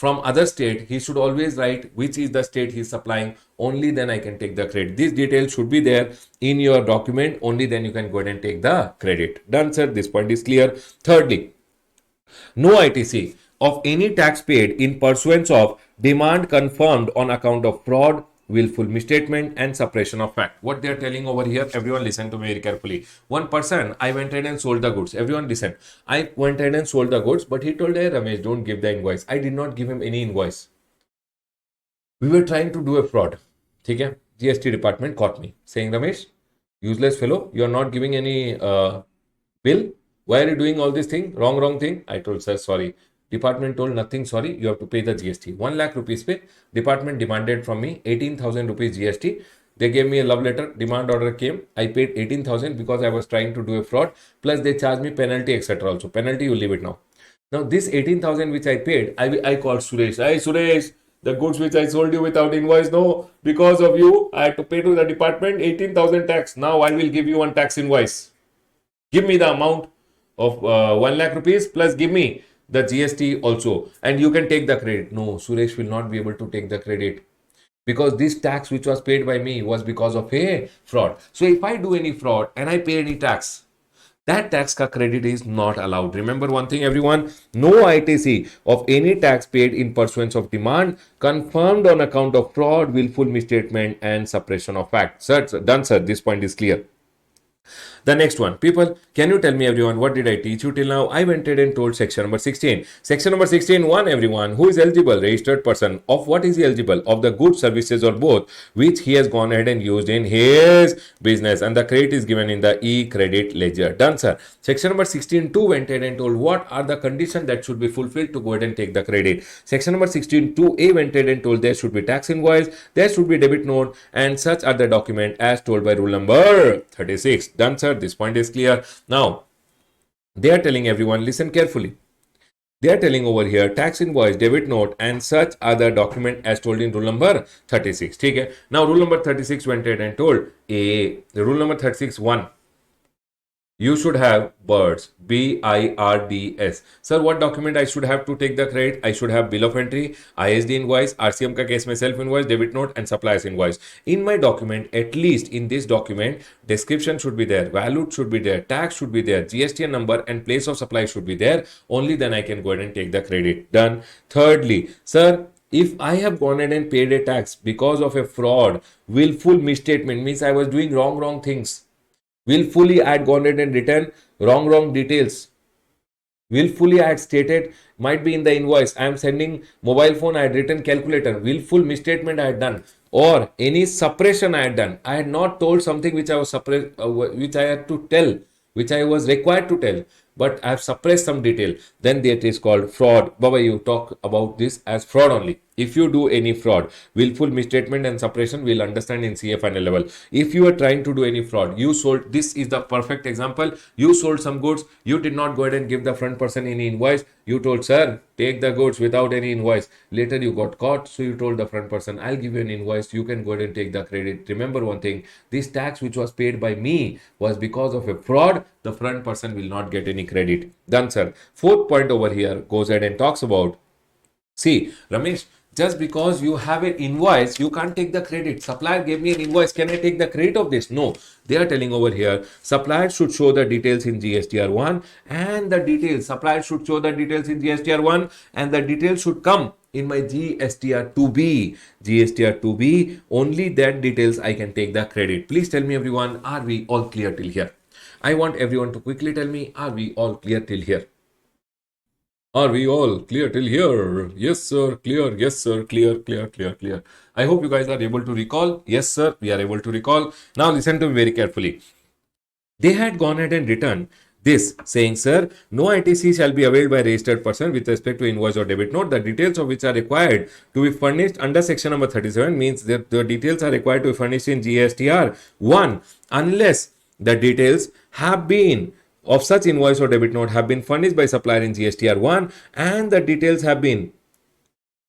from other state, he should always write which is the state he is supplying. Only then I can take the credit. These details should be there in your document. Only then you can go ahead and take the credit. Done, sir. This point is clear. Thirdly, no ITC of any tax paid in pursuance of demand confirmed on account of fraud, willful misstatement, and suppression of fact. What they are telling over here, everyone listen to me very carefully. One person, I went ahead and sold the goods. Everyone listen. I went ahead and sold the goods, but he told, hey Ramesh, don't give the invoice. I did not give him any invoice. We were trying to do a fraud. ठीक है? GST department caught me saying, Ramesh, useless fellow, you are not giving any bill. Why are you doing all this thing? Wrong thing. I told, sir, sorry. Department told nothing, sorry. You have to pay the GST. 1 lakh rupees pe department demanded from me 18,000 rupees GST. They gave me a love letter. Demand order came. I paid 18,000 because I was trying to do a fraud. Plus they charged me penalty, etc. Also penalty, you leave it now. Now this 18,000 which I paid, I called Suresh. Hey Suresh, the goods which I sold you without invoice, no, because of you, I had to pay to the department 18,000 tax. Now I will give you one tax invoice. Give me the amount of 1 lakh rupees plus give me the GST also, and you can take the credit. No, Suresh will not be able to take the credit because this tax which was paid by me was because of a fraud. So if I do any fraud and I pay any tax, that tax ka credit is not allowed. Remember one thing, everyone, no ITC of any tax paid in pursuance of demand confirmed on account of fraud, willful misstatement, and suppression of fact. Sir, done, sir. This point is clear. The next one, people, can you tell me, everyone, what did I teach you till now? I went ahead and told section number 16. Section number 16, 1, everyone, who is eligible? Registered person. Of what is he eligible? Of the goods, services, or both, which he has gone ahead and used in his business. And the credit is given in the e-credit ledger. Done, sir. Section number 16, 2 went ahead and told what are the conditions that should be fulfilled to go ahead and take the credit. Section number 16, 2A went ahead and told there should be tax invoice, there should be debit note, and such are the document as told by rule number 36. Done, sir. This point is clear. Now, they are telling everyone, listen carefully. They are telling over here tax invoice, debit note, and such other document as told in rule number 36. Okay. Now, rule number 36 went ahead and told the rule number 36 1. You should have birds, BIRDS. Sir, what document I should have to take the credit? I should have bill of entry, ISD invoice, RCM ka case mein self invoice, debit note, and suppliers invoice. In my document, at least in this document, description should be there, value should be there, tax should be there, GST number and place of supply should be there. Only then I can go ahead and take the credit. Done. Thirdly, sir, if I have gone ahead and paid a tax because of a fraud, willful misstatement means I was doing wrong things. Willfully I had gone ahead and written wrong details. Willfully I had stated, might be in the invoice, I am sending mobile phone, I had written calculator. Willful misstatement I had done, or any suppression I had done. I had not told something which I was which I had to tell, which I was required to tell, but I have suppressed some detail. Then that is called fraud. Baba, you talk about this as fraud only. If you do any fraud, willful misstatement and suppression, we'll understand in CA final level. If you are trying to do any fraud, you sold, this is the perfect example. You sold some goods, you did not go ahead and give the front person any invoice. You told, sir, take the goods without any invoice. Later you got caught, so you told the front person, I'll give you an invoice, you can go ahead and take the credit. Remember one thing, this tax which was paid by me was because of a fraud. The front person will not get any credit. Done, sir. Fourth point over here goes ahead and talks about, see, Ramesh, just because you have an invoice, you can't take the credit. Supplier gave me an invoice. Can I take the credit of this? No. They are telling over here, supplier should show the details in GSTR1 and the details. Supplier should show the details in GSTR1 and the details should come in my GSTR2B. GSTR2B, only that details I can take the credit. Please tell me, everyone, are we all clear till here? I want everyone to quickly tell me, are we all clear till here? Are we all clear till here? Yes, sir. Clear. Yes, sir. Clear, clear, clear, clear. I hope you guys are able to recall. Yes, sir. We are able to recall. Now listen to me very carefully. They had gone ahead and written this saying, sir, no ITC shall be availed by registered person with respect to invoice or debit note, the details of which are required to be furnished under section number 37 means that the details are required to be furnished in GSTR 1 unless the details have been of such invoice or debit note have been furnished by supplier in GSTR 1 and the details have been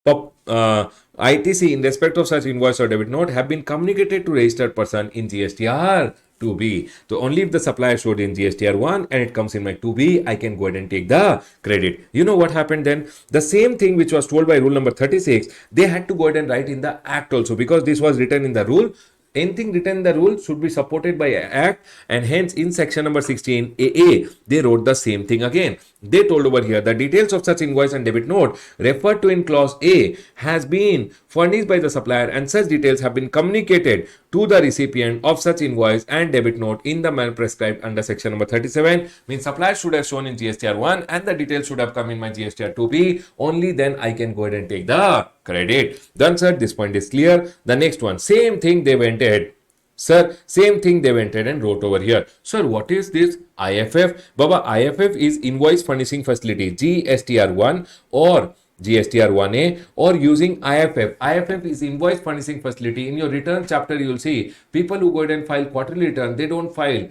ITC in respect of such invoice or debit note have been communicated to registered person in GSTR 2B. So only if the supplier showed in GSTR 1 and it comes in my 2B, I can go ahead and take the credit. You know what happened then? The same thing which was told by rule number 36, they had to go ahead and write in the act also because this was written in the rule. Anything written in the rule should be supported by act, and hence in section number 16 AA they wrote the same thing again. They told over here the details of such invoice and debit note referred to in clause A has been furnished by the supplier and such details have been communicated to the recipient of such invoice and debit note in the manner prescribed under section number 37. Means supplier should have shown in GSTR 1 and the details should have come in my GSTR 2B. Only then I can go ahead and take the credit. Done, sir. This point is clear. The next one, same thing they went ahead. Sir, same thing they went ahead and wrote over here. Sir, what is this IFF? Baba, IFF is Invoice Furnishing Facility, GSTR1 or GSTR1A or using IFF. IFF is Invoice Furnishing Facility. In your return chapter, you will see people who go ahead and file quarterly return, they don't file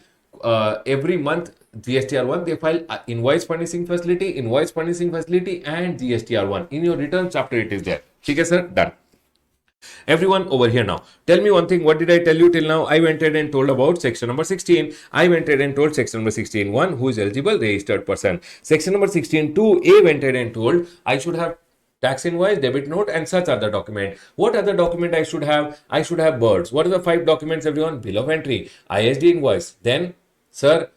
every month GSTR1, they file Invoice Furnishing Facility, Invoice Furnishing Facility and GSTR1. In your return chapter, it is there. Okay, sir? Done. Everyone over here now, tell me one thing. What did I tell you till now? I went ahead and told about section number 16. I went ahead and told section number 16 1 who is eligible registered person. Section number 16 2A went ahead and told I should have tax invoice, debit note and such other document. What other document I should have? I should have birds. What are the 5 documents, everyone? Bill of entry, ISD invoice, then sir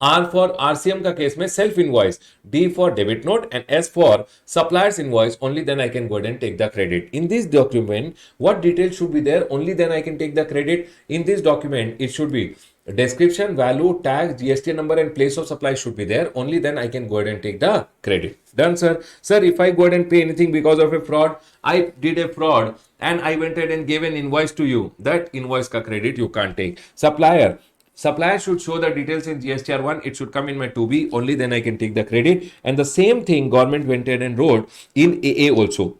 R for RCM का case में self invoice, D for debit note and S for supplier's invoice. Only then I can go ahead and take the credit. In this document, what details should be there? Only then I can take the credit. In this document, it should be description, value, tag, GST number and place of supply should be there. Only then I can go ahead and take the credit. Done, sir. Sir, if I go ahead and pay anything because of a fraud, I did a fraud and I went ahead and gave an invoice to you. That invoice ka credit you can't take. Supplier should show the details in GSTR1. It should come in my 2B. Only then I can take the credit. And the same thing government went ahead and wrote in AA also.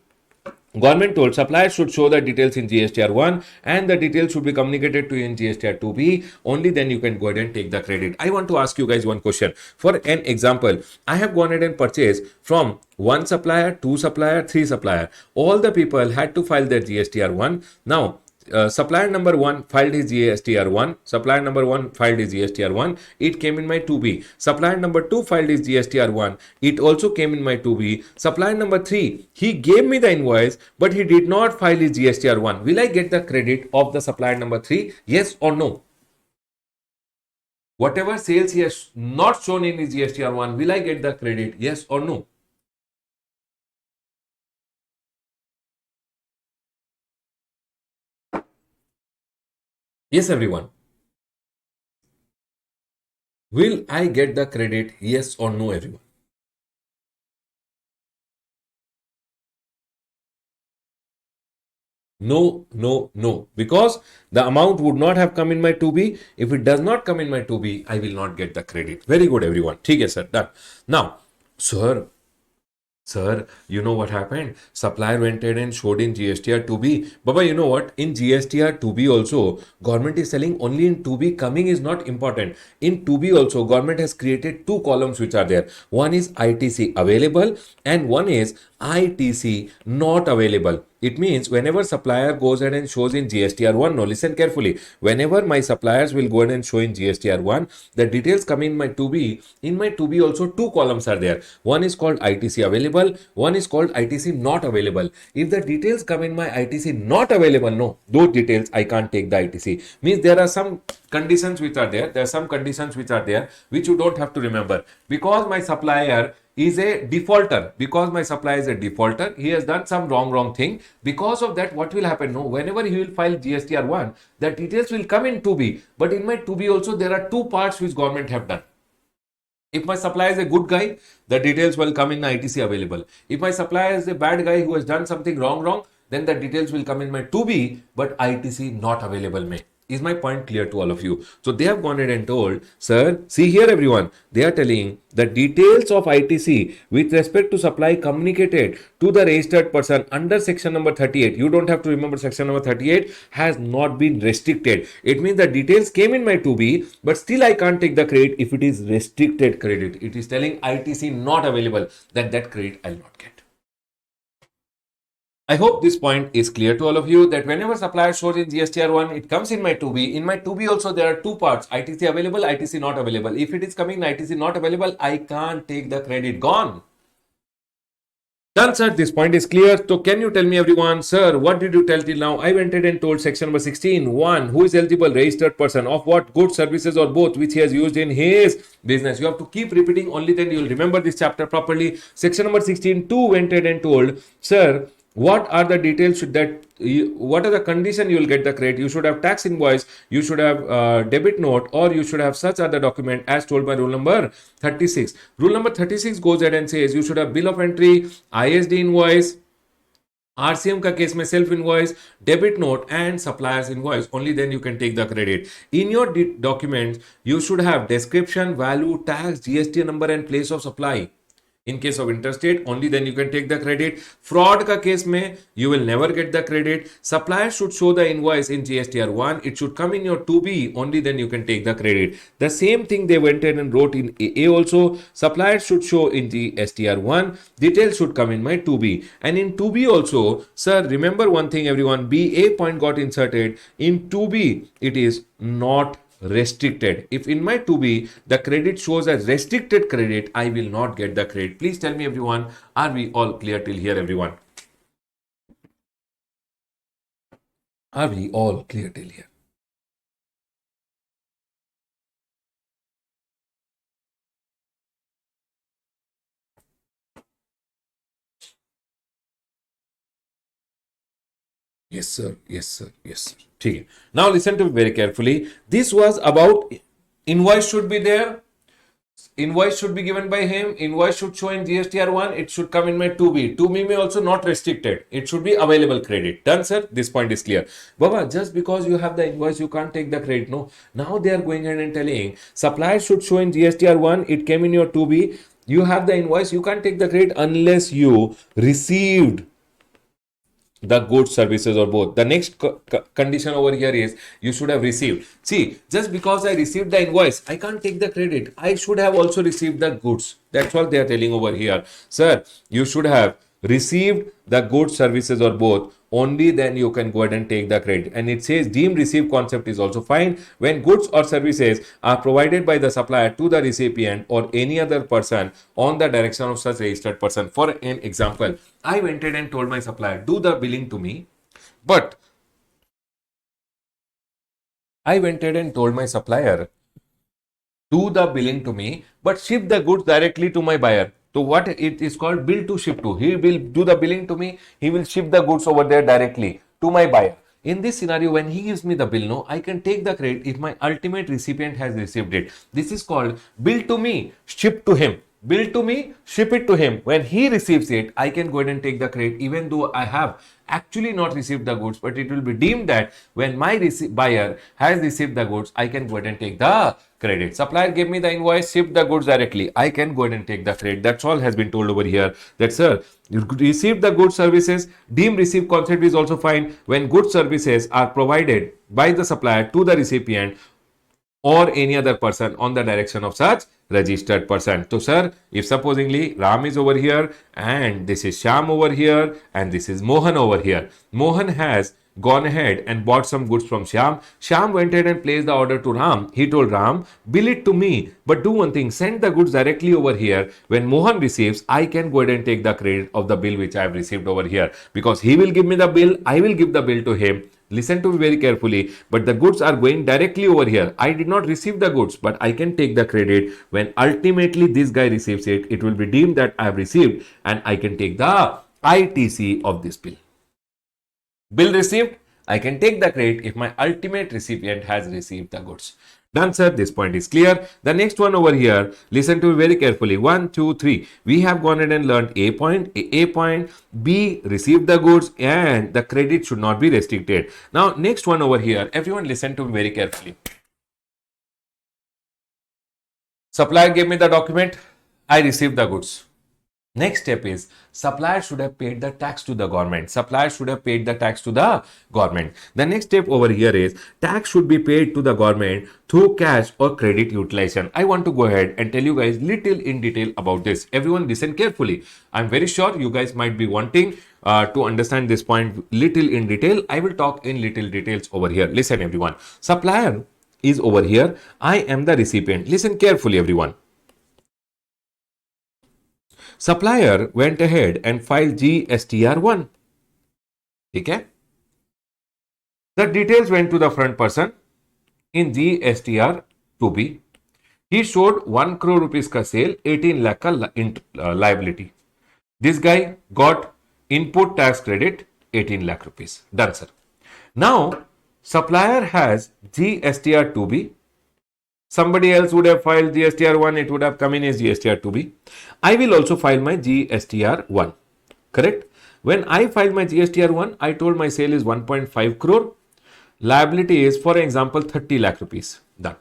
Government told supplier should show the details in GSTR1 and the details should be communicated to you in GSTR2B. Only then you can go ahead and take the credit. I want to ask you guys one question. For an example, I have gone ahead and purchased from 1 supplier, 2 supplier, 3 supplier. All the people had to file their GSTR1. Now, supplier number 1 filed his GSTR1. Supplier number 1 filed his GSTR1. It came in my 2B. Supplier number 2 filed his GSTR1. It also came in my 2B. Supplier number 3, he gave me the invoice, but he did not file his GSTR1. Will I get the credit of the supplier number 3? Yes or no? Whatever sales he has not shown in his GSTR1, will I get the credit? Yes or no? Yes, everyone. Will I get the credit? Yes or no, everyone? No, no, no. Because the amount would not have come in my 2B. If it does not come in my 2B, I will not get the credit. Very good, everyone. ठीक है, sir. Done. Now, Sir, you know what happened? Supplier went ahead and showed in GSTR 2B. Baba, you know what? In GSTR 2B also, government is selling only in 2B. Coming is not important. In 2B also, government has created 2 columns which are there. One is ITC available and one is ITC not available. It means whenever supplier goes ahead and shows in GSTR1, no, listen carefully. Whenever my suppliers will go ahead and show in GSTR1, the details come in my 2B. In my 2B also 2 columns are there. One is called ITC available, one is called ITC not available. If the details come in my ITC not available, no, those details I can't take the ITC. Means there are some conditions which are there. There are some conditions which are there which you don't have to remember. Because my supplier is a defaulter, because my supplier is a defaulter, he has done some wrong thing. Because of that, what will happen? No, whenever he will file GSTR1, the details will come in 2B. But in my 2B also, there are 2 parts which government have done. If my supplier is a good guy, the details will come in my ITC available. If my supplier is a bad guy who has done something wrong, then the details will come in my 2B, but ITC not available. Is my point clear to all of you? So they have gone ahead and told, sir, see here everyone, they are telling the details of ITC with respect to supply communicated to the registered person under section number 38. You don't have to remember section number 38 has not been restricted. It means the details came in my 2B, but still I can't take the credit if it is restricted credit. It is telling ITC not available, that credit I'll not get. I hope this point is clear to all of you that whenever supplier shows in GSTR1, it comes in my 2B. In my 2B also there are two parts, ITC available, ITC not available. If it is coming ITC not available, I can't take the credit. Gone. Done, sir. This point is clear. So can you tell me everyone, sir, what did you tell till now? I went ahead and told section number 16, 1, who is eligible, registered person, of what goods, services or both which he has used in his business. You have to keep repeating, only then you will remember this chapter properly. Section number 16, 2 went ahead and told, sir, what are the details what are the condition you will get the credit? You should have tax invoice, you should have debit note, or you should have such other document as told by rule number 36. Rule number 36 goes ahead and says you should have bill of entry, ISD invoice, RCM का case में self invoice, debit note and suppliers invoice. Only then you can take the credit. In your document you should have description, value, tax, GST number and place of supply. In case of interstate, only then you can take the credit. Fraud ka case mein, you will never get the credit. Supplier should show the invoice in GSTR1. It should come in your 2B. Only then you can take the credit. The same thing they went in and wrote in AA also. Supplier should show in GSTR1. Details should come in my 2B. And in 2B also, sir, remember one thing everyone, BA point got inserted. In 2B, it is not restricted. If in my 2B the credit shows as restricted credit, I will not get the credit. Please tell me everyone, are we all clear till here everyone? Are we all clear till here? Yes sir, yes sir, yes sir. Okay. Now listen to me very carefully. This was about invoice should be there. Invoice should be given by him. Invoice should show in GSTR1. It should come in my 2B. 2B may also not restricted. It should be available credit. Done, sir? This point is clear. Baba, just because you have the invoice, you can't take the credit. No. Now they are going ahead and telling supplier should show in GSTR1. It came in your 2B. You have the invoice. You can't take the credit unless you received the goods, services or both. The next condition over here is you should have received. See, just because I received the invoice, I can't take the credit. I should have also received the goods. That's what they are telling over here. Sir, you should have received the goods, services or both. Only then you can go ahead and take the credit. And it says deemed received concept is also fine when goods or services are provided by the supplier to the recipient or any other person on the direction of such registered person. For an example, I went ahead and told my supplier, do the billing to me, but I went ahead and told my supplier, do the billing to me, but ship the goods directly to my buyer. So what it is called bill to ship to. He will do the billing to me. He will ship the goods over there directly to my buyer. In this scenario, when he gives me the bill, no, I can take the credit if my ultimate recipient has received it. This is called bill to me, ship to him. Bill to me, ship it to him. When he receives it, I can go ahead and take the credit even though I have actually not received the goods, but it will be deemed that when my buyer has received the goods, I can go ahead and take the credit. Supplier gave me the invoice, shipped the goods directly. I can go ahead and take the credit. That's all has been told over here. That sir, you received the goods, services. Deemed received concept is also fine when goods, services are provided by the supplier to the recipient or any other person on the direction of such registered person. So sir, if supposingly Ram is over here and this is Sham over here and this is Mohan over here. Mohan has gone ahead and bought some goods from Sham. Sham went ahead and placed the order to Ram. He told Ram, bill it to me, but do one thing, send the goods directly over here. When Mohan receives, I can go ahead and take the credit of the bill which I have received over here because he will give me the bill, I will give the bill to him. Listen to me very carefully, but the goods are going directly over here. I did not receive the goods, but I can take the credit. When ultimately this guy receives it, it will be deemed that I have received and I can take the ITC of this bill. Bill received, I can take the credit if my ultimate recipient has received the goods. Done, sir. This point is clear. The next one over here, listen to me very carefully. 1, 2, 3. We have gone ahead and learned A point. A point. B, received the goods and the credit should not be restricted. Now, next one over here. Everyone listen to me very carefully. Supplier gave me the document. I received the goods. Next step is supplier should have paid the tax to the government. Supplier should have paid the tax to the government. The next step over here is tax should be paid to the government through cash or credit utilization. I want to go ahead and tell you guys little in detail about this. Everyone listen carefully. I'm very sure you guys might be wanting to understand this point little in detail. I will talk in little details over here. Listen everyone. Supplier is over here. I am the recipient. Listen carefully everyone. Supplier went ahead and filed GSTR1. Okay? The details went to the front person in GSTR2B. He showed 1 crore rupees ka sale, 18 lakh ka liability. This guy got input tax credit 18 lakh rupees. Done, sir. Now, supplier has GSTR2B. Somebody else would have filed GSTR1, it would have come in as GSTR2B. I will also file my GSTR1. Correct? When I filed my GSTR1, I told my sale is 1.5 crore. Liability is, for example, 30 lakh rupees. Done.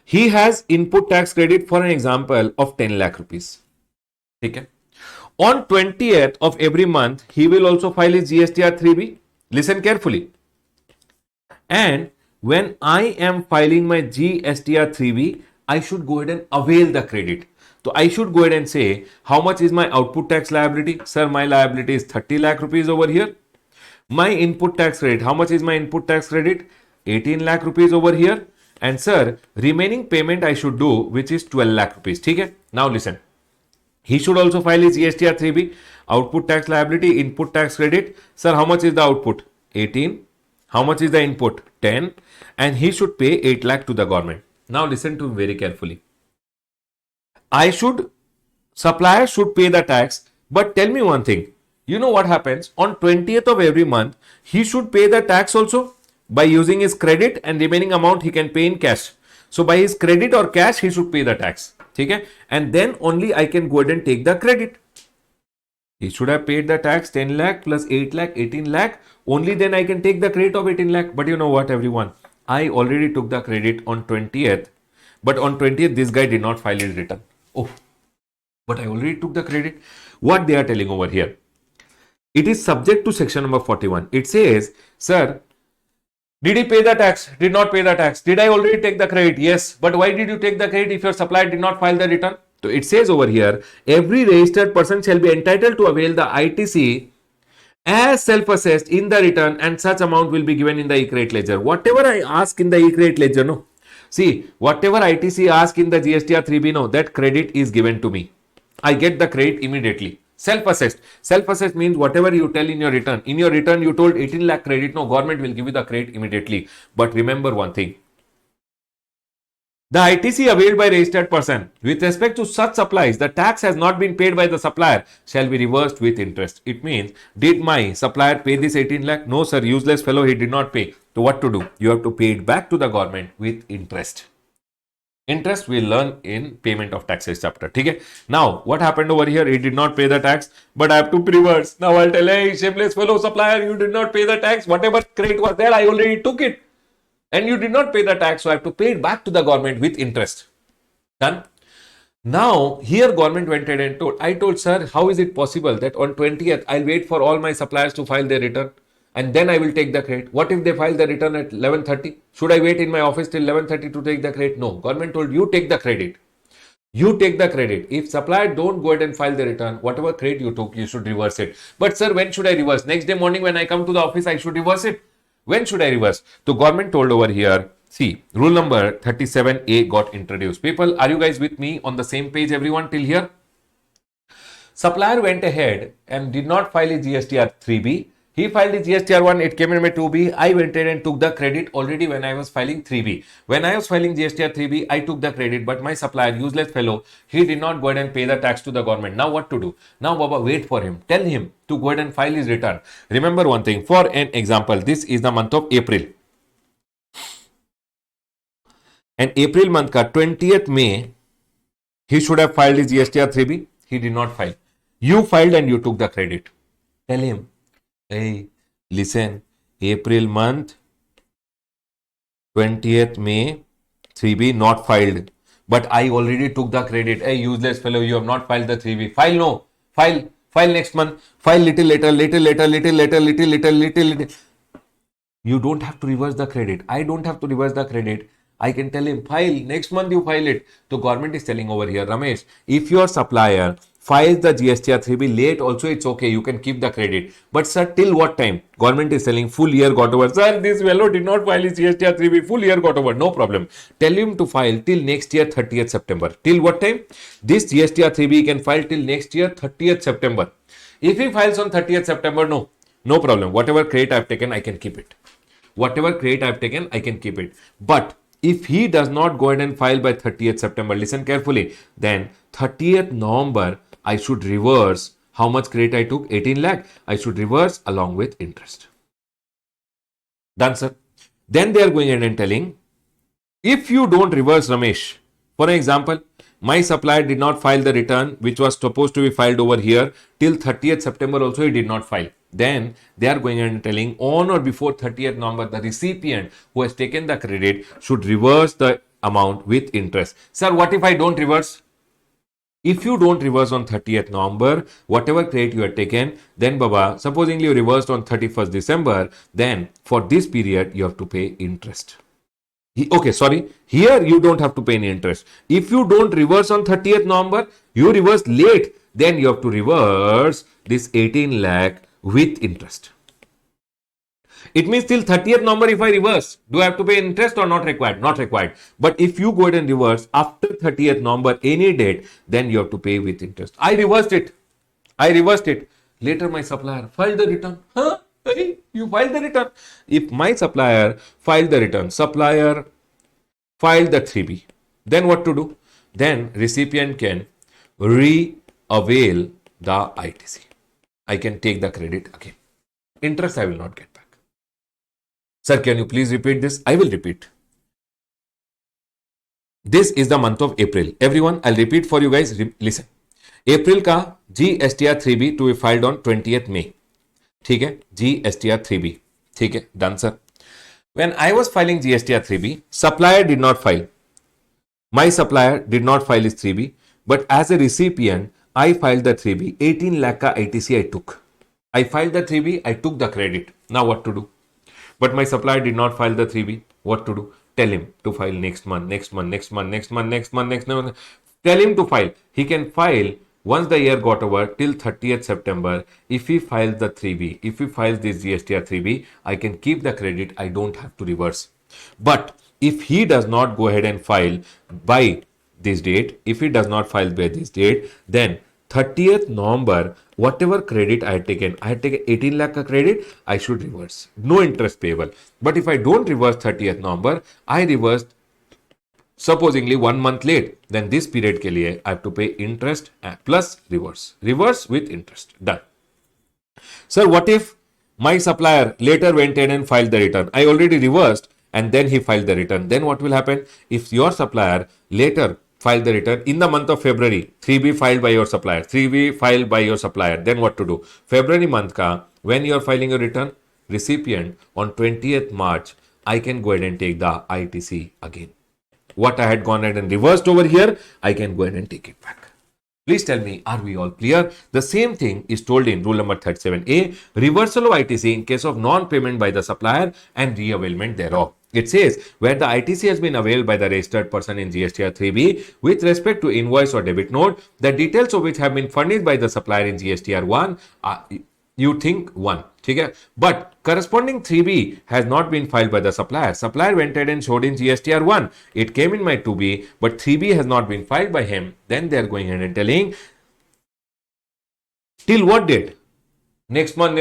He has input tax credit, for an example, of 10 lakh rupees. Okay. On 20th of every month, he will also file his GSTR3B. Listen carefully. And when I am filing my GSTR3B, I should go ahead and avail the credit. So I should go ahead and say, how much is my output tax liability? Sir, my liability is 30 lakh rupees over here. My input tax credit, how much is my input tax credit? 18 lakh rupees over here. And sir, remaining payment I should do, which is 12 lakh rupees. Okay? Now listen. He should also file his GSTR3B. Output tax liability, input tax credit. Sir, how much is the output? 18. How much is the input? 10. And he should pay 8 lakh to the government. Now listen to me very carefully. Supplier should pay the tax, but tell me one thing. You know what happens? On 20th of every month, he should pay the tax also by using his credit, and remaining amount he can pay in cash. So by his credit or cash, he should pay the tax. Okay? And then only I can go ahead and take the credit. He should have paid the tax 10 lakh plus 8 lakh, 18 lakh. Only then I can take the credit of 18 lakh. But you know what, everyone? I already took the credit on 20th. But on 20th, this guy did not file his return. Oh, but I already took the credit. What they are telling over here? It is subject to section number 41. It says, sir, did he pay the tax? Did not pay the tax. Did I already take the credit? Yes. But why did you take the credit if your supplier did not file the return? So it says over here, every registered person shall be entitled to avail the ITC as self-assessed in the return, and such amount will be given in the e-credit ledger. Whatever I ask in the e-credit ledger, no. See, whatever ITC ask in the GSTR 3B, no, that credit is given to me. I get the credit immediately. Self-assessed. Self-assessed means whatever you tell in your return. In your return, you told 18 lakh credit, no, government will give you the credit immediately. But remember one thing. The ITC availed by registered person with respect to such supplies, the tax has not been paid by the supplier shall be reversed with interest. It means, did my supplier pay this 18 lakh? No, sir, useless fellow, he did not pay. So what to do? You have to pay it back to the government with interest. Interest we'll learn in payment of taxes chapter. Okay? Now, what happened over here? He did not pay the tax, but I have to reverse. Now I'll tell, hey, shameless fellow supplier, you did not pay the tax. Whatever credit was there, I already took it. And you did not pay the tax, so I have to pay it back to the government with interest. Done? Now, here government went ahead and I told, sir, how is it possible that on 20th, I'll wait for all my suppliers to file their return and then I will take the credit? What if they file the return at 11:30? Should I wait in my office till 11:30 to take the credit? No. Government told you take the credit. You take the credit. If supplier don't go ahead and file the return, whatever credit you took, you should reverse it. But sir, when should I reverse? Next day morning when I come to the office, I should reverse it. When should I reverse? The government told over here, see, rule number 37A got introduced. People, are you guys with me on the same page, everyone, till here? Supplier went ahead and did not file his GSTR 3B. He filed his GSTR 1, it came in my 2B. I went ahead and took the credit already when I was filing 3B. When I was filing GSTR 3B, I took the credit, but my supplier, useless fellow, he did not go ahead and pay the tax to the government. Now what to do? Now, Baba, wait for him. Tell him to go ahead and file his return. Remember one thing, for an example, this is the month of April. and April month ka 20th May, he should have filed his GSTR 3B. He did not file. You filed and you took the credit. Tell him, hey, listen, April month, 20th May, 3B not filed. But I already took the credit. Hey, useless fellow, you have not filed the 3B. File no. File next month. File little later. You don't have to reverse the credit. I don't have to reverse the credit. I can tell him, file. Next month you file it. The government is telling over here, Ramesh, if your supplier files the GSTR 3B late, also it's okay. You can keep the credit. But sir, till what time? Government is telling full year got over. Sir, this fellow did not file his GSTR 3B. Full year got over. No problem. Tell him to file till next year 30th September. Till what time? This GSTR 3B can file till next year 30th September. If he files on 30th September, no problem. Whatever credit I've taken, I can keep it. Whatever credit I've taken, I can keep it. But if he does not go ahead and file by 30th September, listen carefully, then 30th November, I should reverse how much credit I took, 18 lakh. I should reverse along with interest. Done, sir. Then they are going ahead and telling, if you don't reverse, Ramesh, for example, my supplier did not file the return, which was supposed to be filed over here till 30th September also he did not file. Then they are going and telling on or before 30th November, the recipient who has taken the credit should reverse the amount with interest. Sir, what if I don't reverse? If you don't reverse on 30th November, whatever credit you had taken, then Baba, supposingly you reversed on 31st December, then for this period you have to pay interest. Okay, sorry. Here you don't have to pay any interest. If you don't reverse on 30th November, you reverse late, then you have to reverse this 18 lakh with interest. It means till 30th November, if I reverse, do I have to pay interest or not required? Not required. But if you go ahead and reverse after 30th November, any date, then you have to pay with interest. I reversed it. Later, my supplier filed the return. Huh? Hey, you filed the return. If my supplier filed the return, supplier filed the 3B, then what to do? Then recipient can re-avail the ITC. I can take the credit again. Interest I will not get back. Sir, can you please repeat this? I will repeat. This is the month of April. Everyone, I'll repeat for you guys. Listen. April का GSTR 3B to be filed on 20th May. ठीक है, GSTR 3B. ठीक है, done sir. When I was filing GSTR 3B, supplier did not file. My supplier did not file his 3B, but as a recipient, I filed the 3B. 18 lakh ka ITC I took. I filed the 3B, I took the credit. Now what to do? But my supplier did not file the 3B. What to do? Tell him to file next month. Tell him to file. He can file once the year got over till 30th September. If he files the 3B, if he files this GSTR 3B, I can keep the credit. I don't have to reverse. But if he does not go ahead and file by this date, then 30th November, whatever credit I had taken 18 lakh ka credit, I should reverse. No interest payable. But if I don't reverse 30th November, I reversed supposingly 1 month late, then this period ke liye I have to pay interest plus reverse. Reverse with interest. Done. Sir, what if my supplier later went in and filed the return? I already reversed and then he filed the return. Then what will happen? If your supplier later filed the return in the month of February, 3B filed by your supplier, then what to do? February month ka, when you are filing your return, recipient on 20th March, I can go ahead and take the ITC again. What I had gone ahead and reversed over here, I can go ahead and take it back. Please tell me, are we all clear? The same thing is told in rule number 37A, reversal of ITC in case of non-payment by the supplier and re-availment thereof. It says, where the ITC has been availed by the registered person in GSTR 3B with respect to invoice or debit note, the details of which have been furnished by the supplier in GSTR 1, you think 1. Okay? But corresponding 3B has not been filed by the supplier. Supplier went ahead and showed in GSTR 1. It came in my 2B, but 3B has not been filed by him. Then they are going ahead and telling, till what date? Next month.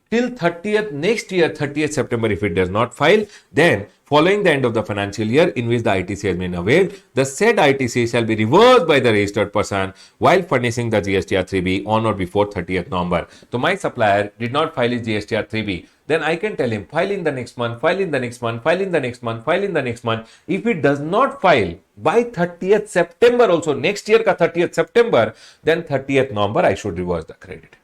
till 30th next year, 30th September. If it does not file, then following the end of the financial year in which the ITC has been availed, the said ITC shall be reversed by the registered person while furnishing the GSTR 3B on or before 30th November. So my supplier did not file his GSTR 3B. Then I can tell him file in the next month, file in the next month, file in the next month, file in the next month. If it does not file by 30th September also, next year ka 30th September, then 30th November I should reverse the credit.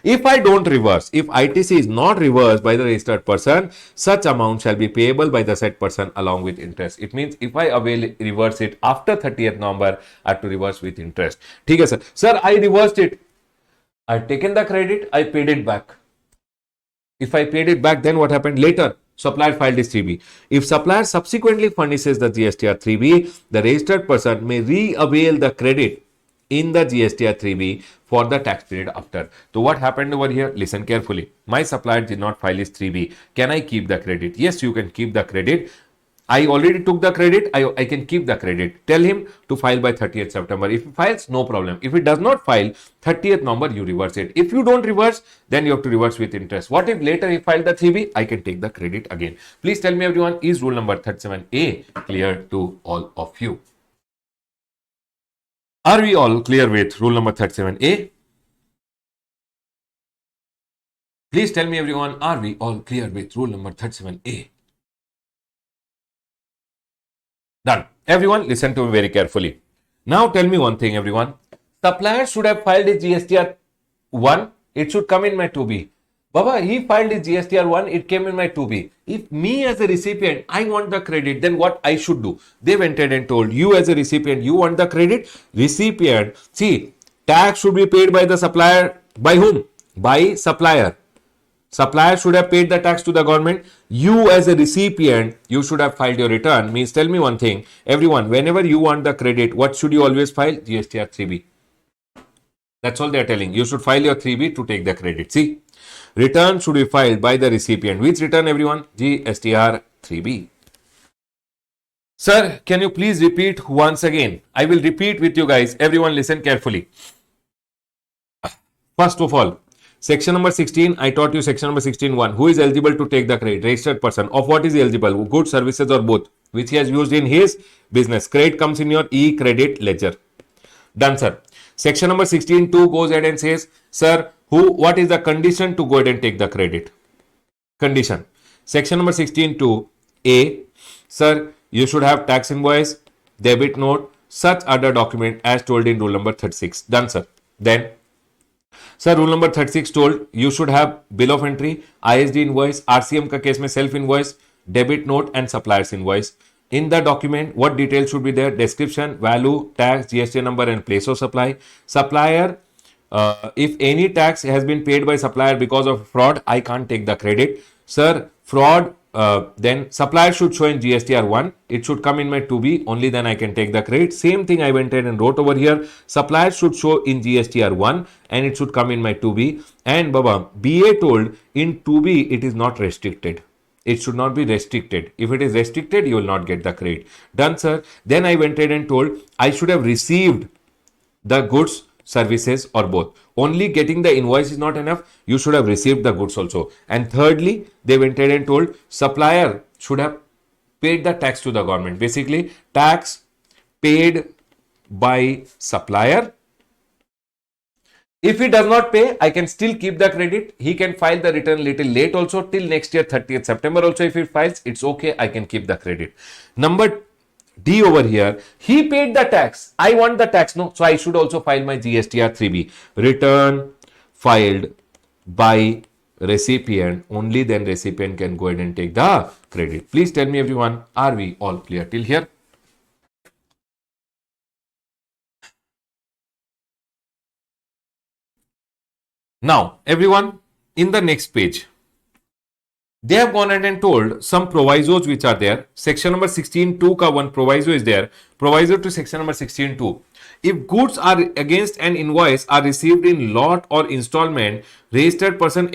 If I don't reverse, if ITC is not reversed by the registered person, such amount shall be payable by the said person along with interest. It means if I reverse it after 30th November, I have to reverse with interest. ठीक है sir. Sir, I reversed it. I've taken the credit, I paid it back. If I paid it back, then what happened later? Supplier filed his 3B. If supplier subsequently furnishes the GSTR 3B, the registered person may re-avail the credit in the GSTR 3B for the tax period after. So what happened over here? Listen carefully. My supplier did not file his 3B. Can I keep the credit? Yes, you can keep the credit. I already took the credit. I can keep the credit. Tell him to file by 30th September. If he files, no problem. If it does not file, 30th November, you reverse it. If you don't reverse, then you have to reverse with interest. What if later he filed the 3B? I can take the credit again. Please tell me everyone, is rule number 37A clear to all of you? Are we all clear with rule number 37A? Please tell me everyone, are we all clear with rule number 37A? Done. Everyone, listen to me very carefully. Now tell me one thing, everyone. Supplier should have filed his GSTR 1. It should come in my 2B. Baba, he filed his GSTR 1. It came in my 2B. If me as a recipient, I want the credit, then what I should do? They went ahead and told you as a recipient, you want the credit? Recipient, see, tax should be paid by the supplier. By whom? By supplier. Supplier should have paid the tax to the government. You as a recipient, you should have filed your return. Means tell me one thing. Everyone, whenever you want the credit, what should you always file? GSTR 3B. That's all they are telling. You should file your 3B to take the credit. See, return should be filed by the recipient. Which return, everyone? GSTR 3B. Sir, can you please repeat once again? I will repeat with you guys. Everyone listen carefully. First of all, section number 16, I taught you section number 16.1. Who is eligible to take the credit? Registered person. Of what is he eligible? Goods, services or both, which he has used in his business. Credit comes in your e-credit ledger. Done, sir. Section number 16.2 goes ahead and says, sir, what is the condition to go ahead and take the credit? Condition. Section number 16.2A, sir, you should have tax invoice, debit note, such other document as told in rule number 36. Done, sir. Then, sir, rule number 36 told you should have bill of entry, ISD invoice, RCM का case में self invoice, debit note and supplier's invoice. In the document, what details should be there? Description, value, tax, GST number and place of supply. Supplier, if any tax has been paid by supplier because of fraud, I can't take the credit. Sir, fraud, then supplier should show in GSTR 1. It should come in my 2B. Only then I can take the credit. Same thing I went ahead and wrote over here. Supplier should show in GSTR 1 and it should come in my 2B. And Baba, BA told in 2B it is not restricted. It should not be restricted. If it is restricted, you will not get the credit. Done, sir. Then I went ahead and told I should have received the goods, services or both. Only getting the invoice is not enough. You should have received the goods also. And thirdly, they went ahead and told supplier should have paid the tax to the government. Basically, tax paid by supplier. If he does not pay, I can still keep the credit. He can file the return little late also till next year 30th September also. If he files, it's okay. I can keep the credit. Number D over here, he paid the tax. I want the tax, no? So I should also file my GSTR 3B. Return filed by recipient. Only then recipient can go ahead and take the credit. Please tell me everyone, are we all clear till here? Now, everyone, in the next page, they have gone ahead and told some provisos which are there. Section number 16.2 ka one proviso is there. Proviso to section number 16.2. If goods are against an invoice are received in lot or installment, registered person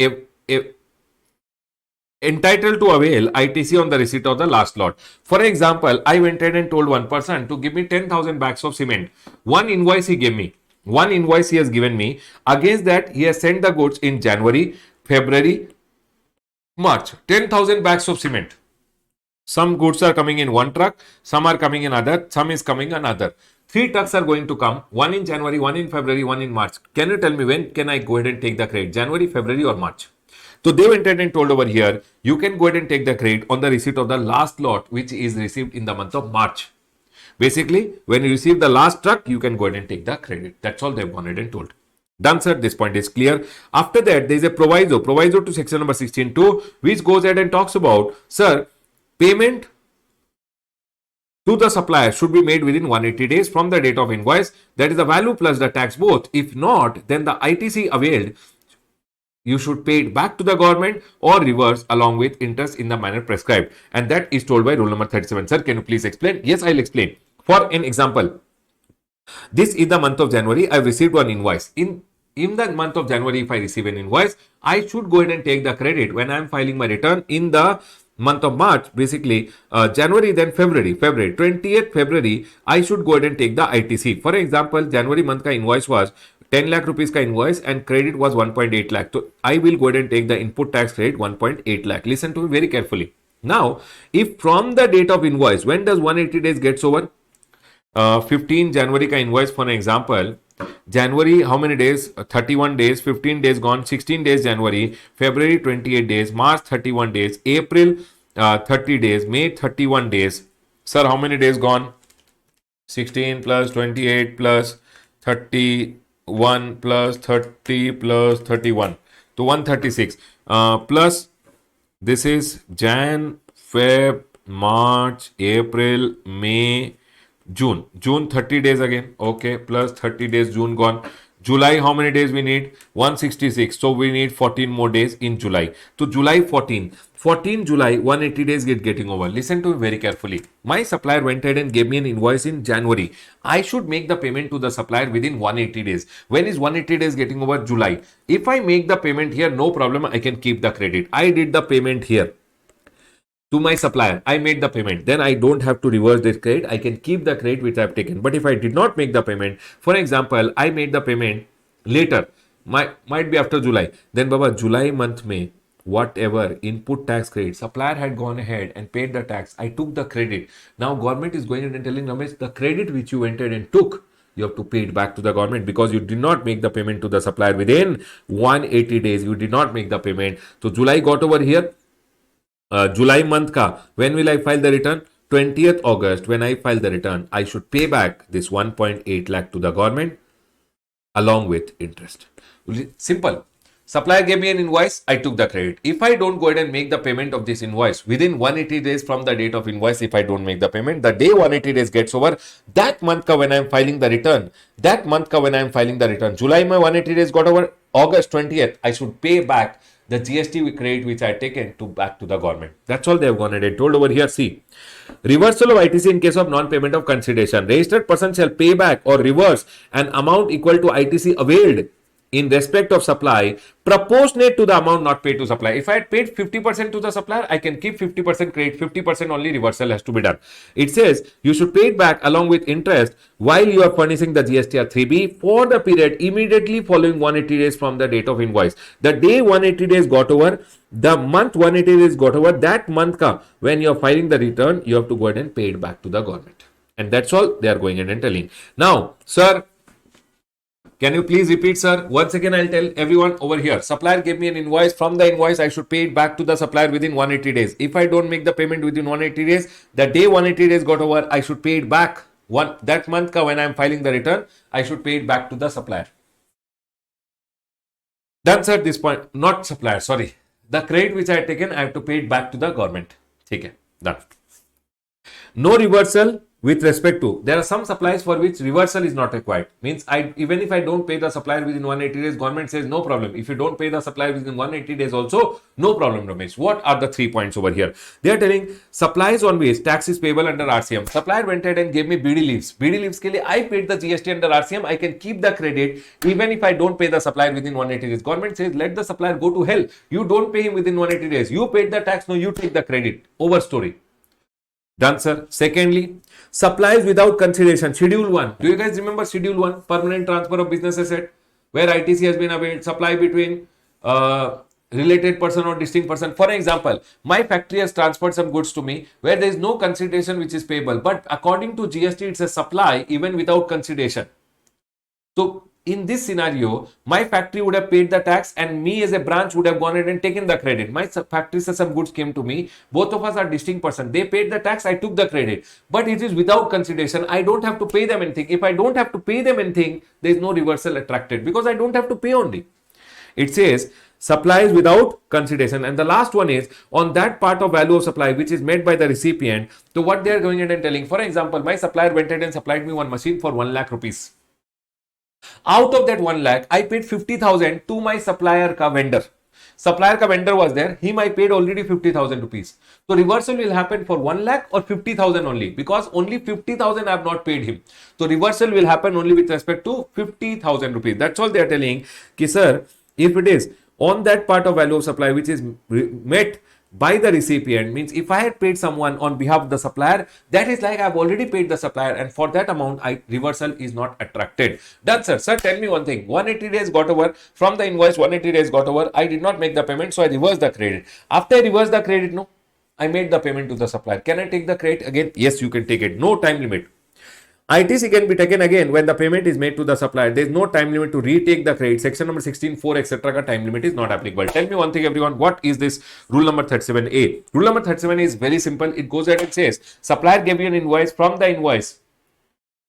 entitled to avail ITC on the receipt of the last lot. For example, I went ahead and told one person to give me 10,000 bags of cement. One invoice he gave me. One invoice he has given me. Against that, he has sent the goods in January. February, March. 10,000 bags of cement. Some goods are coming in one truck, some are coming in other, some is coming another. 3 trucks are going to come, one in January, one in February, one in March. Can you tell me when can I go ahead and take the credit? January, February or March? So they went ahead and told over here, you can go ahead and take the credit on the receipt of the last lot, which is received in the month of March. Basically, when you receive the last truck, you can go ahead and take the credit. That's all they've gone ahead and told. Done, sir. This point is clear. After that, there is a proviso to section number 16.2, which goes ahead and talks about, sir, payment to the supplier should be made within 180 days from the date of invoice. That is the value plus the tax both. If not, then the ITC availed, you should pay it back to the government or reverse along with interest in the manner prescribed. And that is told by rule number 37. Sir, can you please explain? Yes, I'll explain. For an example, this is the month of January. I've received one invoice. In the month of January, if I receive an invoice, I should go ahead and take the credit when I'm filing my return in the month of March, basically January, then February. 20th February, I should go ahead and take the ITC. For example, January month ka invoice was 10 lakh rupees ka invoice and credit was 1.8 lakh. So I will go ahead and take the input tax credit 1.8 lakh. Listen to me very carefully. Now, if from the date of invoice, when does 180 days gets over? 15 January ka invoice, for an example. January, how many days? 31 days, 15 days gone, 16 days January, February 28 days, March 31 days, April 30 days, May 31 days. Sir, how many days gone? 16 plus 28 plus 31 plus 30 plus 31. So 136 plus this is Jan, Feb, March, April, May, June. June 30 days again. Okay, plus 30 days June gone. July, how many days we need? 166. So we need 14 more days in July. So July 14. 14 July, 180 days getting over. Listen to me very carefully. My supplier went ahead and gave me an invoice in January. I should make the payment to the supplier within 180 days. When is 180 days getting over? July. If I make the payment here, no problem. I can keep the credit. I did the payment here to my supplier. I made the payment. Then I don't have to reverse this credit. I can keep the credit which I have taken. But if I did not make the payment, for example, I made the payment later, might be after July. Then Baba, July month May, whatever input tax credit, supplier had gone ahead and paid the tax. I took the credit. Now government is going and telling Ramesh, the credit which you entered and took, you have to pay it back to the government because you did not make the payment to the supplier within 180 days. You did not make the payment. So July got over here. July month ka, when will I file the return? 20th August, when I file the return, I should pay back this 1.8 lakh to the government along with interest. Simple. Supplier gave me an invoice, I took the credit. If I don't go ahead and make the payment of this invoice within 180 days from the date of invoice, if I don't make the payment, the day 180 days gets over, that month ka when I am filing the return, July my 180 days got over, August 20th, I should pay back the GST credit which I had taken back to the government. That's all they have gone ahead and told over here. See, reversal of ITC in case of non-payment of consideration. Registered person shall pay back or reverse an amount equal to ITC availed in respect of supply proportionate to the amount not paid to supplier. If I had paid 50% to the supplier, I can keep 50% credit, 50% only reversal has to be done. It says you should pay it back along with interest while you are furnishing the GST 3B for the period immediately following 180 days from the date of invoice. The day 180 days got over, the month 180 days got over, that month ka, when you are filing the return, you have to go ahead and pay it back to the government. And that's all they are going ahead and telling. Now, sir, can you please repeat, sir? Once again, I'll tell everyone over here. Supplier gave me an invoice. From the invoice, I should pay it back to the supplier within 180 days. If I don't make the payment within 180 days, the day 180 days got over, I should pay it back. That month ka when I'm filing the return, I should pay it back to the supplier. Done, sir. This point, not supplier, sorry. The credit which I had taken, I have to pay it back to the government. Okay, done. No reversal with respect to, there are some suppliers for which reversal is not required. Means even if I don't pay the supplier within 180 days, government says no problem. If you don't pay the supplier within 180 days also, no problem, Ramesh. What are the 3 points over here? They are telling supplies on which tax is payable under RCM. Supplier went ahead and gave me BD leaves. BD leaves ke liye I paid the GST under RCM. I can keep the credit even if I don't pay the supplier within 180 days. Government says let the supplier go to hell. You don't pay him within 180 days. You paid the tax, no, you take the credit. Over story. Done, sir. Secondly, supplies without consideration. Schedule 1. Do you guys remember Schedule 1? Permanent transfer of business asset, where ITC has been availed. Supply between related person or distinct person. For example, my factory has transferred some goods to me where there is no consideration which is payable, but according to GST, it's a supply even without consideration. So in this scenario, my factory would have paid the tax and me as a branch would have gone ahead and taken the credit. My factory says some goods came to me. Both of us are distinct person. They paid the tax, I took the credit. But it is without consideration. I don't have to pay them anything. If I don't have to pay them anything, there is no reversal attracted because I don't have to pay only. It says supplies without consideration, and the last one is on that part of value of supply which is made by the recipient. So what they are going ahead and telling, for example, my supplier went ahead and supplied me one machine for 1 lakh rupees. Out of that 1 lakh, I paid 50,000 to my supplier ka vendor. Supplier ka vendor was there, him I paid already 50,000 rupees. So reversal will happen for 1 lakh or 50,000 only, because only 50,000 I have not paid him. So reversal will happen only with respect to 50,000 rupees. That's all they are telling. Ki sir, if it is on that part of value of supply which is met by the recipient, means if I had paid someone on behalf of the supplier, that is like I've already paid the supplier, and for that amount reversal is not attracted. Done, sir. Sir, tell me one thing. 180 days got over from the invoice, 180 days got over, I did not make the payment, so I reversed the credit. After I reversed the credit, no, I made the payment to the supplier. Can I take the credit again? Yes, you can take it. No time limit. ITC can be taken again when the payment is made to the supplier. There is no time limit to retake the credit. Section number 16(4), etc. ka time limit is not applicable. Tell me one thing, everyone. What is this rule number 37A? Rule number 37 is very simple. It goes ahead and says, supplier gave you an invoice. From the invoice,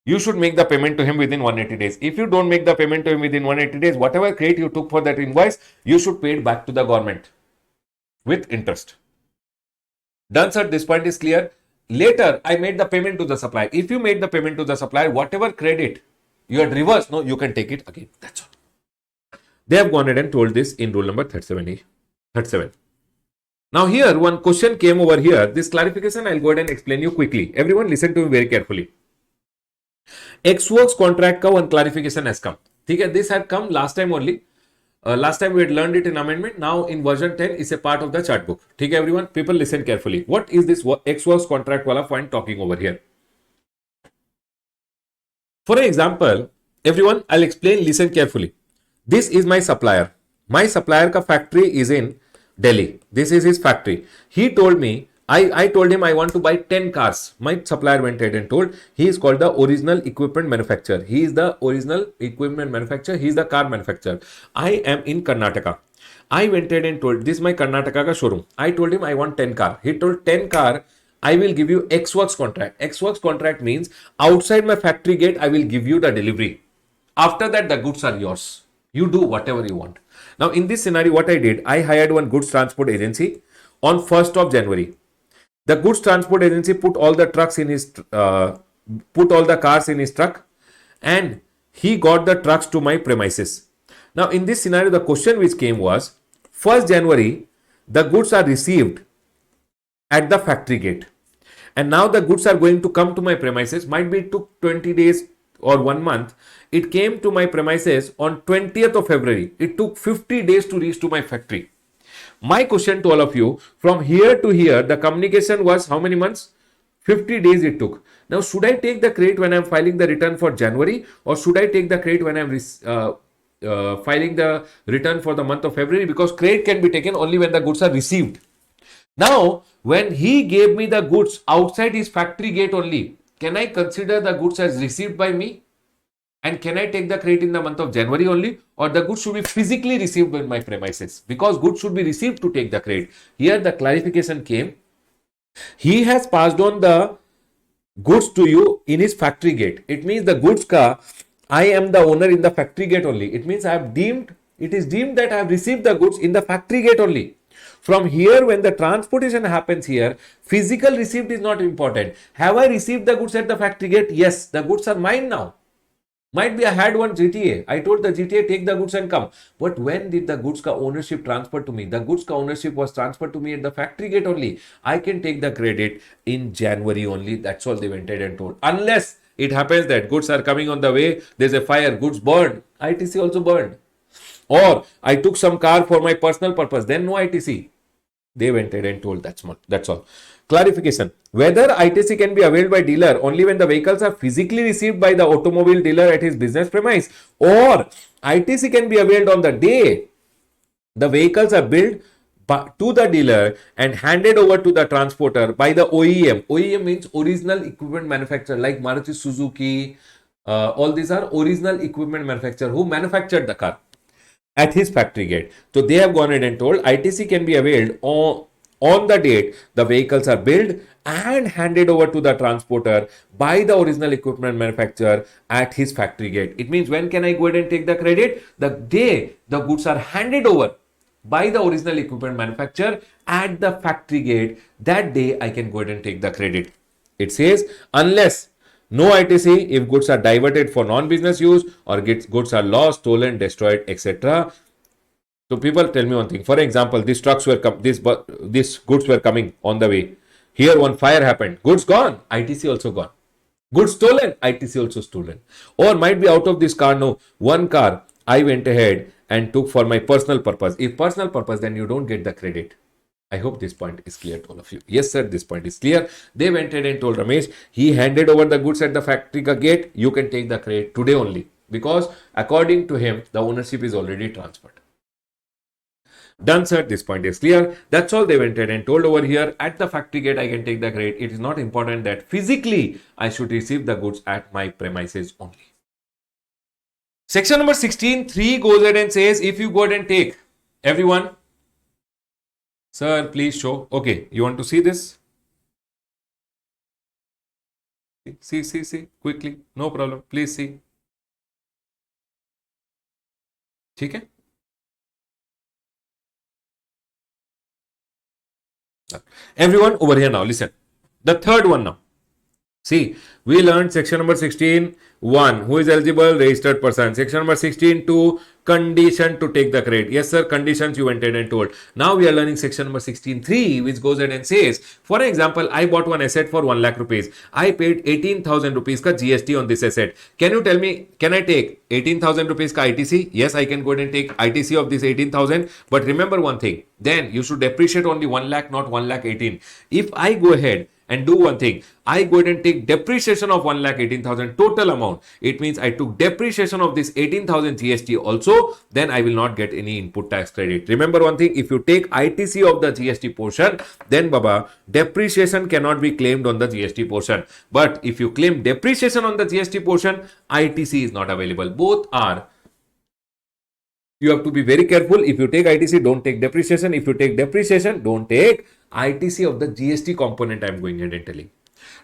you should make the payment to him within 180 days. If you don't make the payment to him within 180 days, whatever credit you took for that invoice, you should pay it back to the government with interest. Done, sir. This point is clear. Later, I made the payment to the supplier. If you made the payment to the supplier, whatever credit you had reversed, no, you can take it again. That's all. They have gone ahead and told this in rule number 37. Now here, one question came over here. This clarification, I'll go ahead and explain you quickly. Everyone listen to me very carefully. Ex-works contract ka one clarification has come. Okay, this had come last time only. Last time we had learned it in amendment. Now in version 10 is a part of the chart book. Okay, everyone, people listen carefully. What is this ex-works contract wala point talking over here? For example, everyone, I'll explain, listen carefully. This is my supplier. My supplier ka factory is in Delhi. This is his factory. He told me, I told him I want to buy 10 cars. My supplier went ahead and told, he is called the original equipment manufacturer. He is the original equipment manufacturer. He is the car manufacturer. I am in Karnataka. I went ahead and told, this is my Karnataka ka showroom. I told him I want 10 car. He told 10 car, I will give you X-Works contract. X-Works contract means outside my factory gate, I will give you the delivery. After that, the goods are yours. You do whatever you want. Now, in this scenario, what I did, I hired one goods transport agency on 1st of January. The goods transport agency put all the trucks in his, put all the cars in his truck, and he got the trucks to my premises. Now, in this scenario, the question which came was, 1st January, the goods are received at the factory gate. And now the goods are going to come to my premises. Might be it took 20 days or 1 month. It came to my premises on 20th of February. It took 50 days to reach to my factory. My question to all of you, from here to here, the communication was how many months? 50 days it took. Now, should I take the credit when I am filing the return for January, or should I take the credit when I am filing the return for the month of February? Because credit can be taken only when the goods are received. Now, when he gave me the goods outside his factory gate only, can I consider the goods as received by me? And can I take the credit in the month of January only, or the goods should be physically received in my premises? Because goods should be received to take the credit. Here the clarification came. He has passed on the goods to you in his factory gate. It means the goods ka, I am the owner in the factory gate only. It means I have deemed, it is deemed that I have received the goods in the factory gate only. From here, when the transportation happens here, physical receipt is not important. Have I received the goods at the factory gate? Yes, the goods are mine now. Might be I had one GTA. I told the GTA, take the goods and come. But when did the goods ka ownership transfer to me? The goods ka ownership was transferred to me at the factory gate only. I can take the credit in January only. That's all they went ahead and told. Unless it happens that goods are coming on the way, there's a fire, goods burned, ITC also burned. Or I took some car for my personal purpose, then no ITC. They went ahead and told that's all. Clarification. Whether ITC can be availed by dealer only when the vehicles are physically received by the automobile dealer at his business premise, or ITC can be availed on the day The vehicles are built to the dealer and handed over to the transporter by the OEM. OEM means original equipment manufacturer, like Maruti Suzuki. All these are original equipment manufacturer who manufactured the car at his factory gate. So they have gone ahead and told ITC can be availed on the date the vehicles are built and handed over to the transporter by the original equipment manufacturer at his factory gate. It means when can I go ahead and take the credit? The day the goods are handed over by the original equipment manufacturer at the factory gate, that day I can go ahead and take the credit. It says unless no ITC if goods are diverted for non-business use or goods are lost, stolen, destroyed, etc. So people tell me one thing. For example, these trucks were these goods were coming on the way. Here one fire happened. Goods gone. ITC also gone. Goods stolen. ITC also stolen. Or might be out of this car. No, one car I went ahead and took for my personal purpose. If personal purpose, then you don't get the credit. I hope this point is clear to all of you. Yes, sir, this point is clear. They went ahead and told Ramesh, he handed over the goods at the factory gate. You can take the credit today only because according to him, the ownership is already transferred. Done, sir. This point is clear. That's all they went ahead and told over here. At the factory gate, I can take the credit. It is not important that physically I should receive the goods at my premises only. Section number 16(3) goes ahead and says, if you go ahead and take, everyone, sir, please show. Okay, you want to see this? See, quickly. No problem. Please see. ठीक है? Everyone over here now, listen. The third one now. See, we learned section number 16(1), who is eligible, registered person. Section number 16(2), condition to take the credit. Yes, sir, conditions you went ahead and told. Now we are learning section number 16(3), which goes ahead and says, for example, I bought one asset for 1 lakh rupees. I paid 18,000 rupees ka GST on this asset. Can you tell me, can I take 18,000 rupees ka ITC? Yes, I can go ahead and take ITC of this 18,000. But remember one thing, then you should depreciate only 1 lakh, not 1 lakh 18. If I go ahead and do one thing, I go ahead and take depreciation of 1,18,000 total amount. It means I took depreciation of this 18,000 GST also, then I will not get any input tax credit. Remember one thing, if you take ITC of the GST portion, then Baba, depreciation cannot be claimed on the GST portion. But if you claim depreciation on the GST portion, ITC is not available. Both are. You have to be very careful. If you take ITC, don't take depreciation. If you take depreciation, don't take ITC of the GST component. I am going ahead and telling.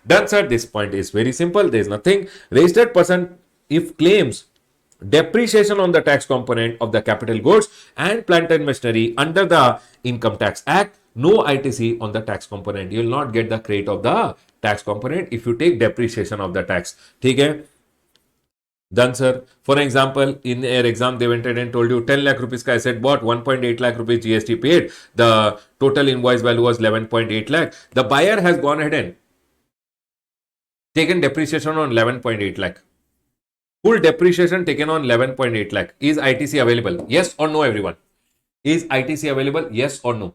Done, sir. This point is very simple. There is nothing. Registered person, if claims depreciation on the tax component of the capital goods and plant and machinery under the Income Tax Act, no ITC on the tax component. You will not get the credit of the tax component if you take depreciation of the tax. Okay. Done, sir. For example, in your exam, they went ahead and told you 10 lakh rupees ka asset bought, 1.8 lakh rupees GST paid. The total invoice value was 11.8 lakh. The buyer has gone ahead and taken depreciation on 11.8 lakh. Full depreciation taken on 11.8 lakh. Is ITC available? Yes or no, everyone? Is ITC available? Yes or no?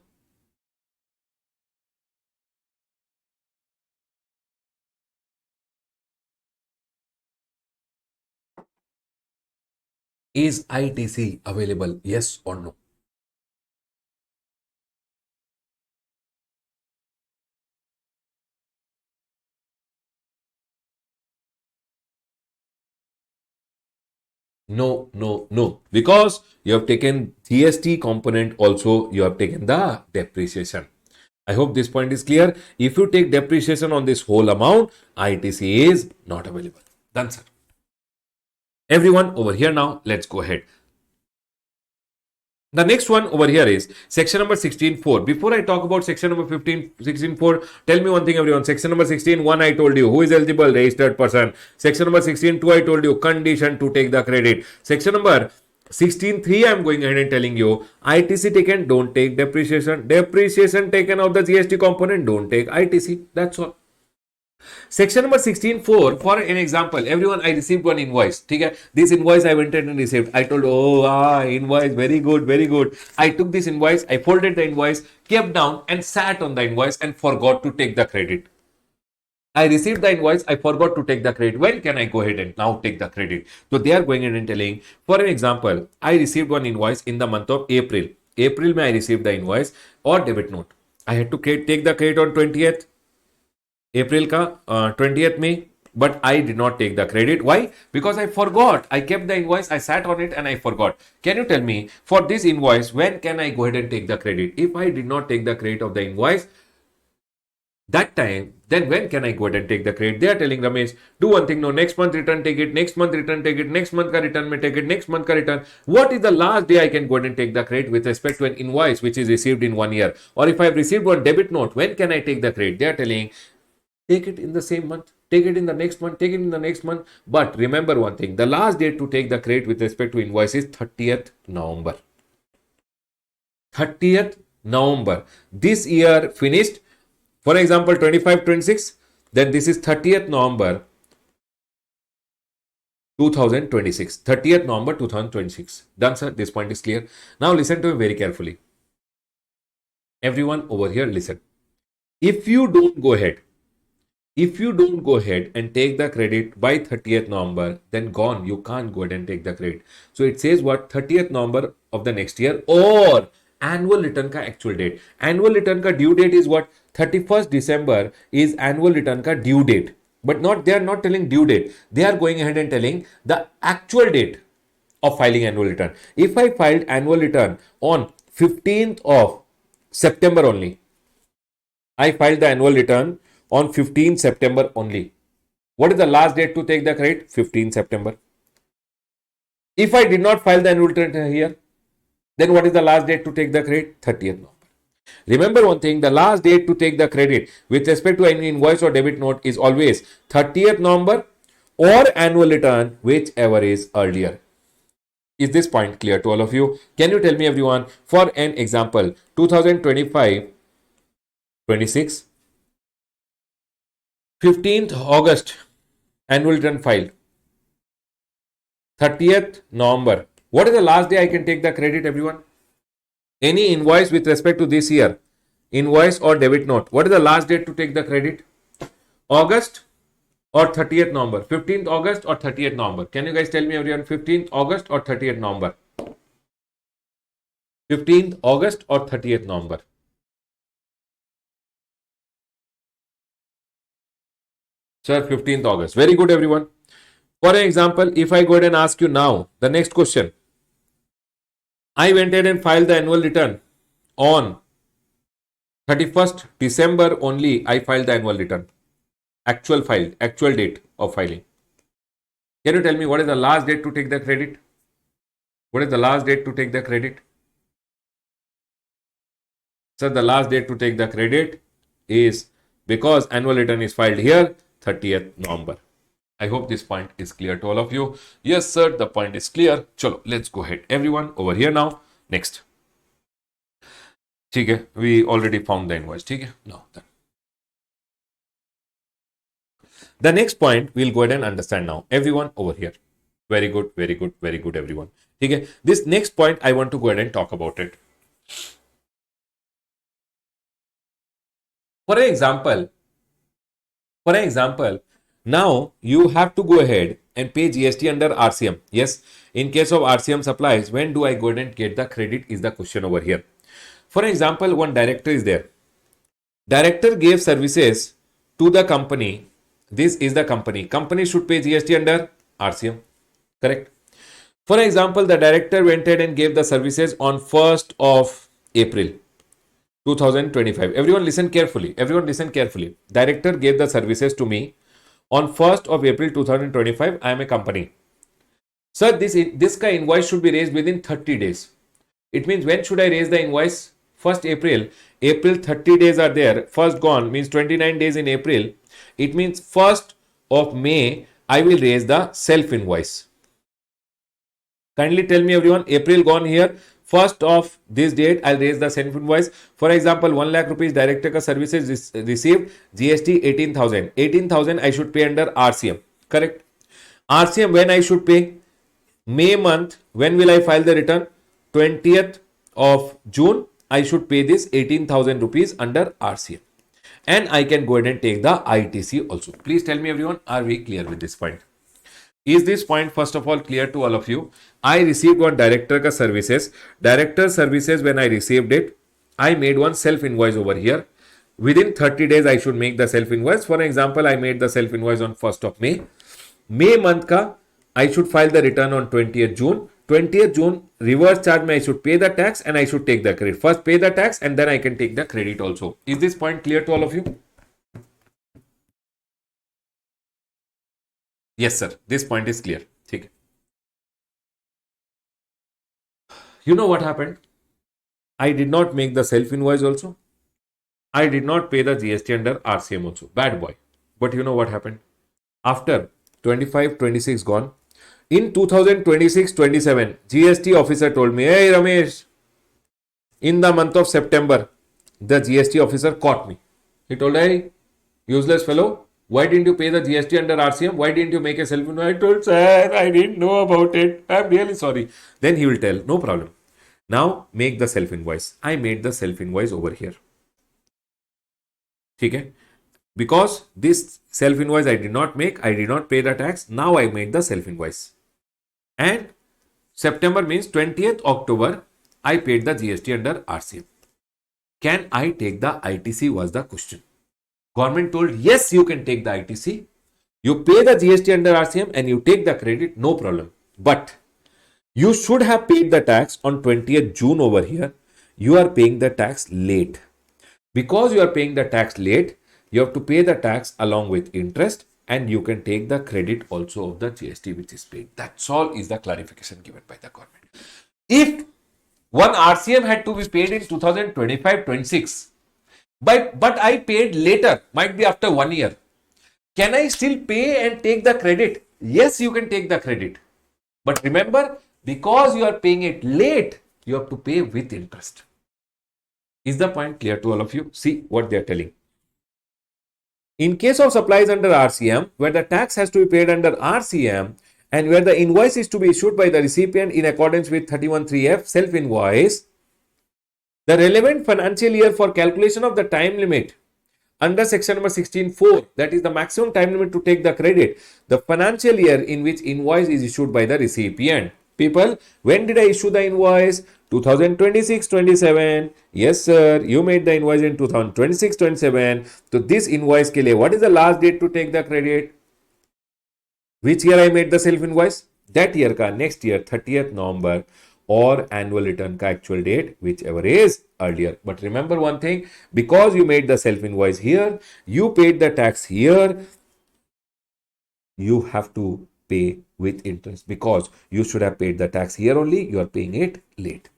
Is ITC available? Yes or no? No. Because you have taken GST component also, you have taken the depreciation. I hope this point is clear. If you take depreciation on this whole amount, ITC is not available. Done, sir. Everyone over here now, let's go ahead. The next one over here is section number 16(4). Before I talk about section number 16(4), tell me one thing, everyone. Section number 16(1), I told you who is eligible, registered person. Section number 16(2), I told you condition to take the credit. Section number 16(3), I am going ahead and telling you ITC taken, don't take depreciation. Depreciation taken of the GST component, don't take ITC. That's all. Section number 16(4), for an example, everyone, I received one invoice. Okay? This invoice I went and received. I told, invoice, very good. I took this invoice, I folded the invoice, kept down and sat on the invoice and forgot to take the credit. I received the invoice, I forgot to take the credit. When can I go ahead and now take the credit? So they are going ahead and telling, for an example, I received one invoice in the month of April. April may I received the invoice or debit note. I had to take the credit on 20th April ka 20th May, but I did not take the credit. Why? Because I forgot. I kept the invoice, I sat on it and I forgot. Can you tell me for this invoice, when can I go ahead and take the credit? If I did not take the credit of the invoice, that time, then when can I go ahead and take the credit? They are telling Ramesh, do one thing, no, next month return take it, next month return take it, next month ka return may take it, next month ka return. What is the last day I can go ahead and take the credit with respect to an invoice which is received in 1 year? Or if I have received one debit note, when can I take the credit? They are telling, take it in the same month, take it in the next month, take it in the next month. But remember one thing, the last date to take the credit with respect to invoice is 30th November. 30th November. This year finished. For example, 25-26, then this is 30th November 2026. 30th November 2026. Done, sir. This point is clear. Now listen to me very carefully. Everyone over here, listen. If you don't go ahead and take the credit by 30th November, then gone. You can't go ahead and take the credit. So it says what? 30th November of the next year or annual return ka actual date. Annual return ka due date is what? 31st December is annual return ka due date. But they are not telling due date. They are going ahead and telling the actual date of filing annual return. If I filed annual return on 15th of September only, I filed the annual return on 15 September only. What is the last date to take the credit? 15 September. If I did not file the annual return here, then what is the last date to take the credit? 30th November. Remember one thing, the last date to take the credit with respect to any invoice or debit note is always 30th November or annual return, whichever is earlier. Is this point clear to all of you? Can you tell me everyone, for an example, 2025-26, 15th August, annual return filed. 30th November. What is the last day I can take the credit, everyone? Any invoice with respect to this year, invoice or debit note, what is the last date to take the credit? August or 30th November? 15th August or 30th November? Can you guys tell me everyone, 15th August or 30th November? 15th August or 30th November? Sir, 15th August. Very good, everyone. For example, if I go ahead and ask you now, the next question. I went ahead and filed the annual return on 31st December only. I filed the annual return. Actual date of filing. Can you tell me what is the last date to take the credit? What is the last date to take the credit? Sir, the last date to take the credit is, because annual return is filed here, 30th November. I hope this point is clear to all of you. Yes, sir, the point is clear. Chalo, let's go ahead. Everyone over here now. Next. Okay, we already found the invoice. Okay, now done. The next point we'll go ahead and understand now. Everyone over here. Very good, very good, very good, everyone. Okay, this next point I want to go ahead and talk about it. For example, now you have to go ahead and pay GST under RCM. Yes, in case of RCM supplies, when do I go ahead and get the credit is the question over here. For example, one director is there. Director gave services to the company. This is the company. Company should pay GST under RCM. Correct. For example, the director went ahead and gave the services on 1st of April 2025. Everyone listen carefully. Director gave the services to me on 1st of April 2025. I am a company. Sir, this invoice should be raised within 30 days. It means when should I raise the invoice? 1st April. April 30 days are there. First gone means 29 days in April. It means 1st of May I will raise the self invoice. Kindly tell me everyone, April gone here. 1st of this date I'll raise the self invoice. For example, 1 lakh rupees director ka services received, GST 18,000. 18,000 I should pay under RCM. Correct. RCM when I should pay? May month. When will I file the return? 20th of June. I should pay this 18,000 rupees under RCM. And I can go ahead and take the ITC also. Please tell me everyone, are we clear with this point? Is this point first of all clear to all of you? I received one director ka services. Director services, when I received it, I made one self invoice over here. Within 30 days, I should make the self invoice. For example, I made the self invoice on 1st of May. May month ka, I should file the return on 20th June. 20th June, reverse charge me, I should pay the tax and I should take the credit. First pay the tax and then I can take the credit also. Is this point clear to all of you? Yes, sir. This point is clear. Okay. You know what happened? I did not make the self invoice also. I did not pay the GST under RCM also. Bad boy. But you know what happened? After 25, 26 gone, in 2026-27, GST officer told me, hey Ramesh, in the month of September, the GST officer caught me. He told, hey, useless fellow, why didn't you pay the GST under RCM? Why didn't you make a self invoice? I told, sir, I didn't know about it. I'm really sorry. Then he will tell, no problem. Now make the self invoice. I made the self invoice over here. Okay? Because this self invoice I did not make, I did not pay the tax. Now I made the self invoice. And September means 20th October, I paid the GST under RCM. Can I take the ITC was the question. Government told, yes, you can take the ITC. You pay the GST under RCM and you take the credit, no problem. But you should have paid the tax on 20th June over here. You are paying the tax late. Because you are paying the tax late, you have to pay the tax along with interest and you can take the credit also of the GST which is paid. That's all is the clarification given by the government. If one RCM had to be paid in 2025-26, but I paid later, might be after 1 year, can I still pay and take the credit? Yes, you can take the credit. But remember, because you are paying it late, you have to pay with interest. Is the point clear to all of you? See what they are telling. In case of supplies under RCM, where the tax has to be paid under RCM and where the invoice is to be issued by the recipient in accordance with 31(3)(f) self-invoice, the relevant financial year for calculation of the time limit under section number 16(4), that is the maximum time limit to take the credit, the financial year in which invoice is issued by the recipient. People, when did I issue the invoice? 2026-27. Yes, sir. You made the invoice in 2026-27. So this invoice ke liye, what is the last date to take the credit? Which year I made the self invoice? That year ka next year, 30th November or annual return ka actual date, whichever is earlier. But remember one thing, because you made the self invoice here, you paid the tax here, you have to pay with interest because you should have paid the tax here only, you are paying it late.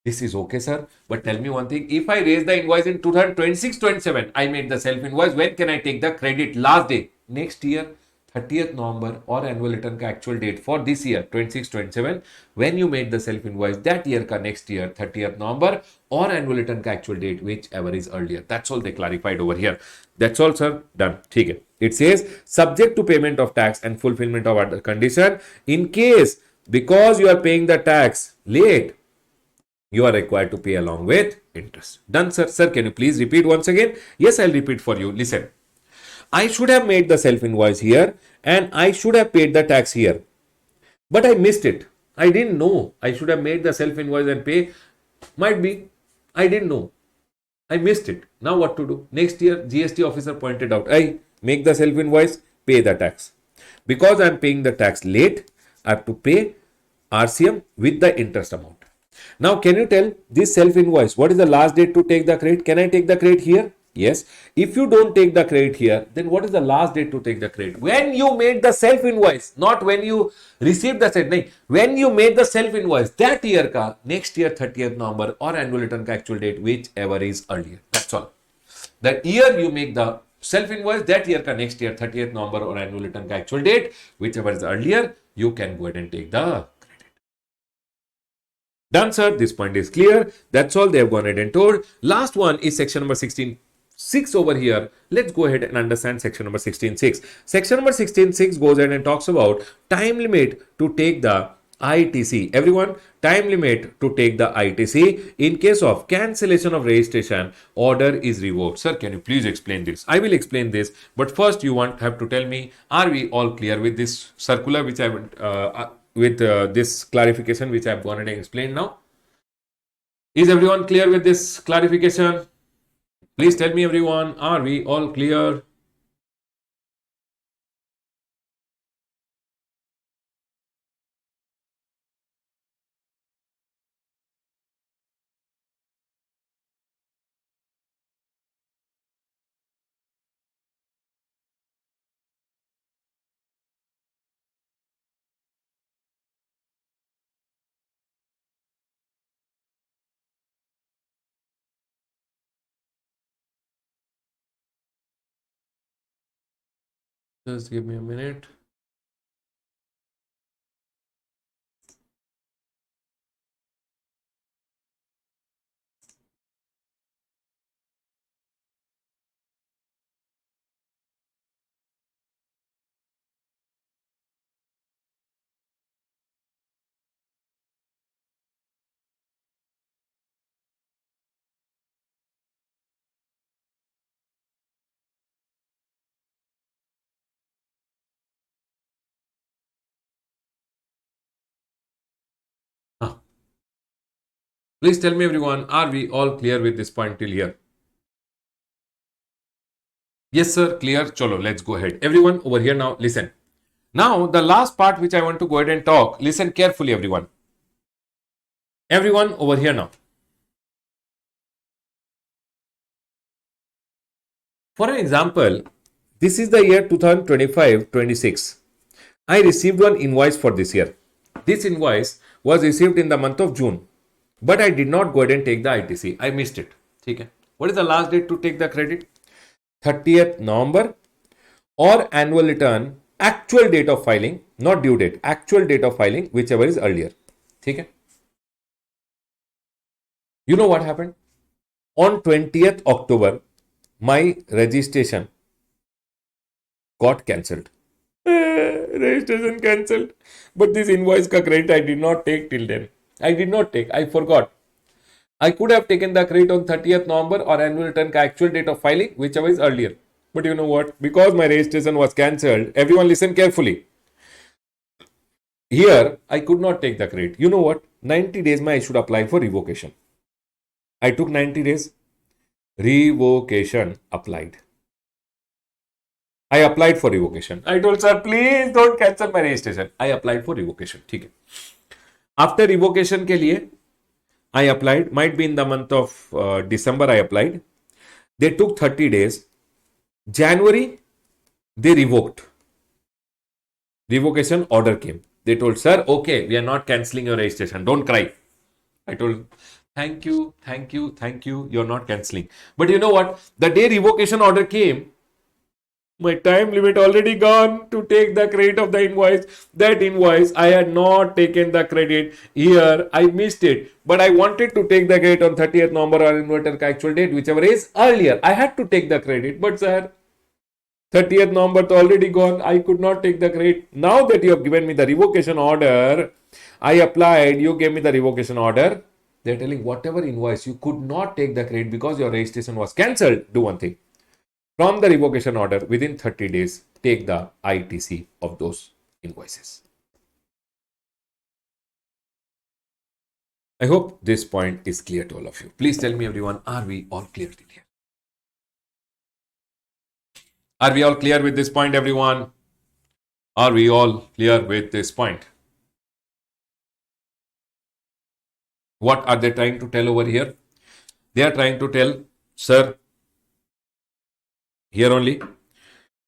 This is okay, sir. But tell me one thing, if I raise the invoice in 2026-27, I made the self invoice, when can I take the credit? Last day, next year, 30th November or annual return ka actual date for this year, 26-27, when you made the self invoice, that year ka next year, 30th November or annual return ka actual date, whichever is earlier. That's all they clarified over here. That's all, sir. Done. Okay. It says subject to payment of tax and fulfillment of other condition. In case, because you are paying the tax late, you are required to pay along with interest. Done, sir. Sir, can you please repeat once again? Yes, I'll repeat for you. Listen. I should have made the self invoice here and I should have paid the tax here. But I missed it. I didn't know I should have made the self invoice and pay. Might be. I didn't know. I missed it. Now what to do? Next year, GST officer pointed out, I make the self invoice, pay the tax. Because I am paying the tax late, I have to pay RCM with the interest amount. Now, can you tell this self invoice, what is the last date to take the credit? Can I take the credit here? Yes. If you don't take the credit here, then what is the last date to take the credit? When you made the self invoice, not when you received the set. When you made the self invoice, that year ka, next year 30th November or annual return ka actual date, whichever is earlier. That's all. That year you make the self invoice, that year ka next year 30th November or annual return ka actual date, whichever is earlier, you can go ahead and take the credit. Done, sir. This point is clear. That's all they have gone ahead and told. Last one is section number 16(6) over here. Let's go ahead and understand section number 16(6). Section number 16(6) goes ahead and talks about time limit to take the ITC. Everyone, time limit to take the ITC in case of cancellation of registration, order is revoked. Sir, can you please explain this? I will explain this, but first you have to tell me, are we all clear with this circular which I with this clarification which I've gone and explained now? Is everyone clear with this clarification? Please tell me, everyone, are we all clear? Just give me a minute. Ah. Please tell me, everyone, are we all clear with this point till here? Yes, sir, clear. Cholo, let's go ahead. Everyone over here now, listen. Now, the last part which I want to go ahead and talk, listen carefully, everyone. Everyone over here now. For an example, this is the year 2025-26. I received one invoice for this year. This invoice was received in the month of June, but I did not go ahead and take the ITC. I missed it. Okay. What is the last date to take the credit? 30th November or annual return, actual date of filing, not due date, actual date of filing, whichever is earlier. Okay. You know what happened? On 20th October, my registration got cancelled. Registration cancelled. But this invoice ka credit I did not take till then. I did not take. I forgot. I could have taken the credit on 30th November or annual return ka actual date of filing, whichever is earlier. But you know what? Because my registration was cancelled, everyone listen carefully. Here, I could not take the credit. You know what? 90 days I should apply for revocation. I took 90 days. Revocation applied. I applied for revocation. I told sir, please don't cancel my registration. I applied for revocation. ठीक है. After revocation के लिए, I applied. Might be in the month of December. I applied. They took 30 days. January, they revoked. Revocation order came. They told sir, okay, we are not cancelling your registration. Don't cry. I told, thank you, thank you, thank you. You're not cancelling. But you know what? The day revocation order came, my time limit already gone to take the credit of the invoice. That invoice, I had not taken the credit. Here, I missed it. But I wanted to take the credit on 30th November or inverter actual date, whichever is earlier. I had to take the credit. But sir, 30th November is already gone. I could not take the credit. Now that you have given me the revocation order, I applied. You gave me the revocation order. They're telling whatever invoice you could not take the credit because your registration was cancelled. Do one thing. From the revocation order, within 30 days, take the ITC of those invoices. I hope this point is clear to all of you. Please tell me, everyone, are we all clear till here? Are we all clear with this point, everyone? Are we all clear with this point? What are they trying to tell over here? They are trying to tell, sir, here only,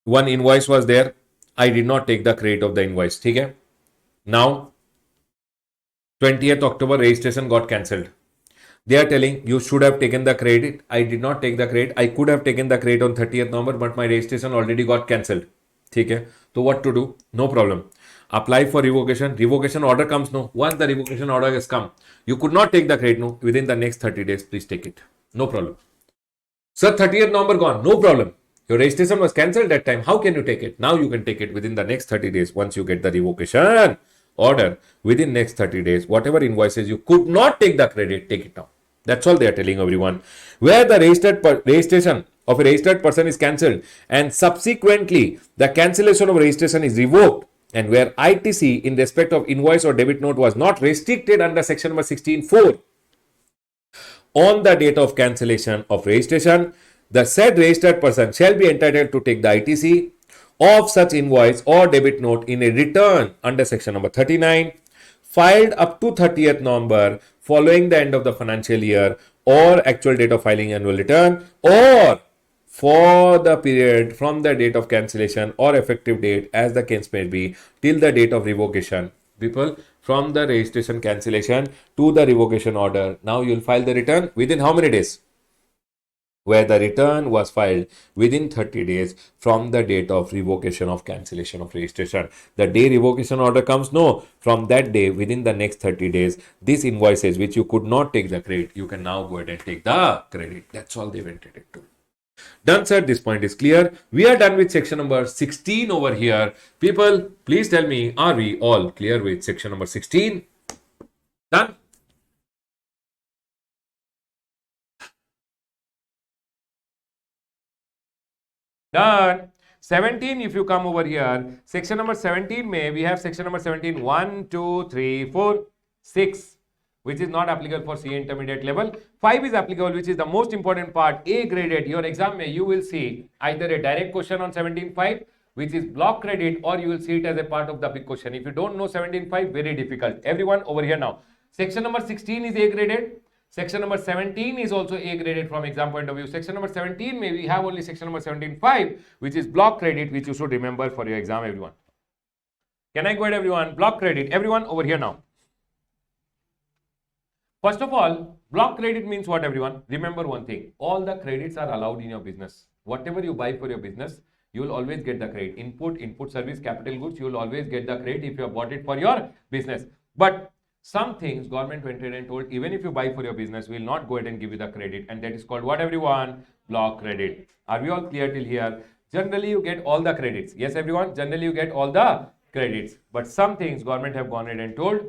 one invoice was there. I did not take the credit of the invoice. Okay? Now, 20th October registration got cancelled. They are telling you should have taken the credit. I did not take the credit. I could have taken the credit on 30th November, but my registration already got cancelled. Okay? So what to do? No problem. Apply for revocation. Revocation order comes. No. Once the revocation order has come, you could not take the credit. No. Within the next 30 days, please take it. No problem. Sir, 30th November gone. No problem. Your registration was cancelled that time. How can you take it? Now you can take it within the next 30 days. Once you get the revocation order, within next 30 days, whatever invoices you could not take the credit, take it now. That's all they are telling everyone. Where the registration of a registered person is cancelled and subsequently the cancellation of registration is revoked, and where ITC in respect of invoice or debit note was not restricted under section number 16(4) on the date of cancellation of registration, the said registered person shall be entitled to take the ITC of such invoice or debit note in a return under section number 39 filed up to 30th November following the end of the financial year or actual date of filing annual return, or for the period from the date of cancellation or effective date as the case may be till the date of revocation. People, from the registration cancellation to the revocation order, now you will file the return within how many days? Where the return was filed within 30 days from the date of revocation of cancellation of registration. The day revocation order comes, no, from that day within the next 30 days, these invoices which you could not take the credit, you can now go ahead and take the credit. That's all they've intended to. Done, sir. This point is clear. We are done with section number 16 over here. People, please tell me, are we all clear with section number 16? Done? Done. 17, if you come over here, section number 17 may, we have section number 17, 1, 2, 3, 4, 6, which is not applicable for CA intermediate level. 5 is applicable, which is the most important part, A graded. Your exam may, you will see either a direct question on 17.5, which is block credit, or you will see it as a part of the big question. If you don't know 17.5, very difficult. Everyone over here now. Section number 16 is A graded. Section number 17 is also A graded from exam point of view. Section number 17 may we have only section number 17.5, which is block credit, which you should remember for your exam, everyone. Can I go ahead, everyone? Block credit. Everyone over here now. First of all, block credit means what, everyone? Remember one thing. All the credits are allowed in your business. Whatever you buy for your business, you will always get the credit. Input service, capital goods, you will always get the credit if you have bought it for your business. But some things government went ahead and told, even if you buy for your business, we will not go ahead and give you the credit. And that is called what, everyone? Block credit. Are we all clear till here? Generally, you get all the credits. Yes, everyone? Generally, you get all the credits. But some things government have gone ahead and told,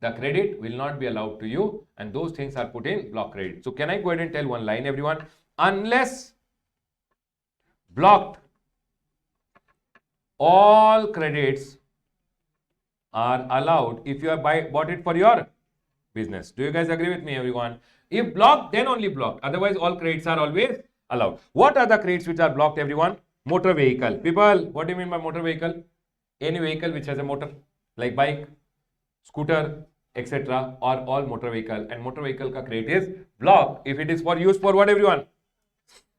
the credit will not be allowed to you, and those things are put in block credit. So can I go ahead and tell one line, everyone? Unless blocked, all credits are allowed if you have bought it for your business. Do you guys agree with me, everyone? If blocked, then only blocked. Otherwise, all credits are always allowed. What are the credits which are blocked, everyone? Motor vehicle. People, what do you mean by motor vehicle? Any vehicle which has a motor, like bike, scooter, etc., or all motor vehicle. And motor vehicle ka credit is blocked if it is for use for what, everyone?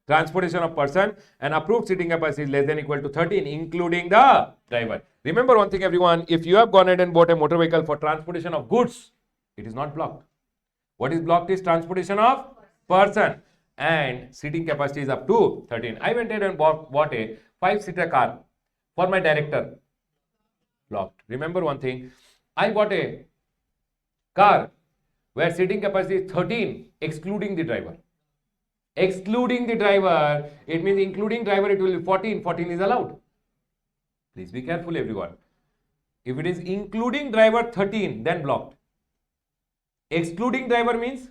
Transportation of person, and approved seating capacity is less than equal to 13, including the driver. Remember one thing, everyone, if you have gone ahead and bought a motor vehicle for transportation of goods, it is not blocked. What is blocked is transportation of person, and seating capacity is up to 13. I went ahead and bought a 5-seater car for my director. Blocked. Remember one thing, I bought a car where seating capacity is 13, excluding the driver. Excluding the driver, it means including driver, it will be 14. 14 is allowed. Please be careful, everyone. If it is including driver 13, then blocked. Excluding driver means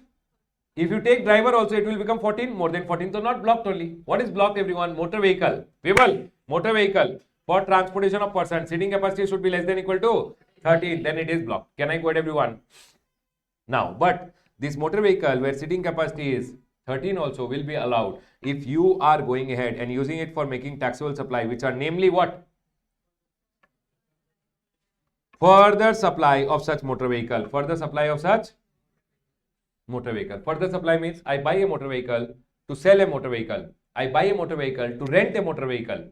if you take driver also, it will become 14. More than 14, so not blocked only. What is blocked, everyone? Motor vehicle. People, motor vehicle for transportation of person, seating capacity should be less than equal to 13. Then it is blocked. Can I go ahead, everyone? Now, but this motor vehicle where seating capacity is 13 also will be allowed if you are going ahead and using it for making taxable supply, which are namely what? Further supply of such motor vehicle. Further supply of such motor vehicle. Further supply means I buy a motor vehicle to sell a motor vehicle. I buy a motor vehicle to rent a motor vehicle.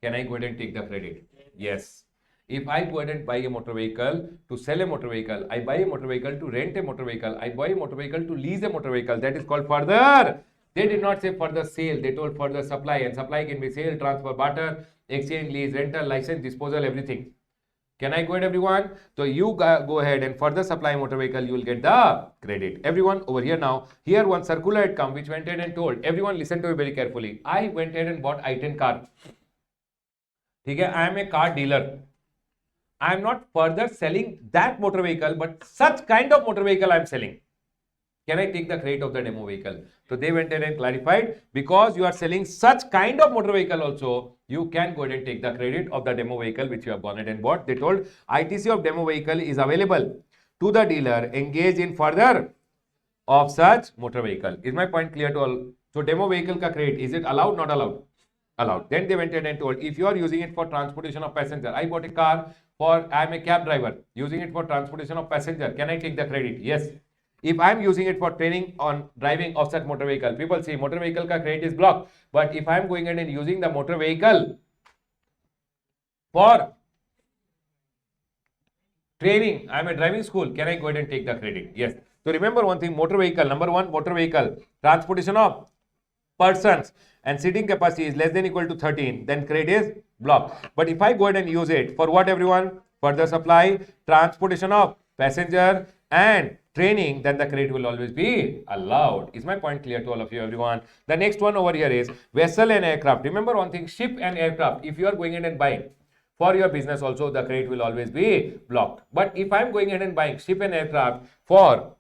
Can I go ahead and take the credit? Yes. If I go ahead and buy a motor vehicle to sell a motor vehicle, I buy a motor vehicle to rent a motor vehicle, I buy a motor vehicle to lease a motor vehicle, that is called further. They did not say further sale, they told further supply, and supply can be sale, transfer, barter, exchange, lease, rental, license, disposal, everything. Can I go ahead, everyone? So you go ahead and further supply motor vehicle, you will get the credit. Everyone over here now, here one circular had come which went ahead and told, everyone listen to me very carefully. I went ahead and bought I-10 car. Okay, I am a car dealer. I am not further selling that motor vehicle, but such kind of motor vehicle I am selling. Can I take the credit of the demo vehicle? So they went ahead and clarified, because you are selling such kind of motor vehicle also, you can go ahead and take the credit of the demo vehicle which you have gone ahead and bought. They told ITC of demo vehicle is available to the dealer engaged in further of such motor vehicle. Is my point clear to all? So demo vehicle ka credit, is it allowed, not allowed? Allowed. Then they went ahead and told, if you are using it for transportation of passenger, I bought a car for, I am a cab driver, using it for transportation of passenger, can I take the credit? Yes. If I am using it for training on driving of such motor vehicle, people say motor vehicle ka credit is blocked. But if I am going ahead and using the motor vehicle for training, I am a driving school, can I go ahead and take the credit? Yes. So remember one thing, motor vehicle, number one, motor vehicle, transportation of persons and seating capacity is less than equal to 13, then credit is blocked. But if I go ahead and use it for what, everyone? Further supply, transportation of passenger and training, then the credit will always be allowed. Is my point clear to all of you, everyone? The next one over here is vessel and aircraft. Remember one thing, ship and aircraft, if you are going ahead and buying for your business also, the credit will always be blocked. But if I am going ahead and buying ship and aircraft for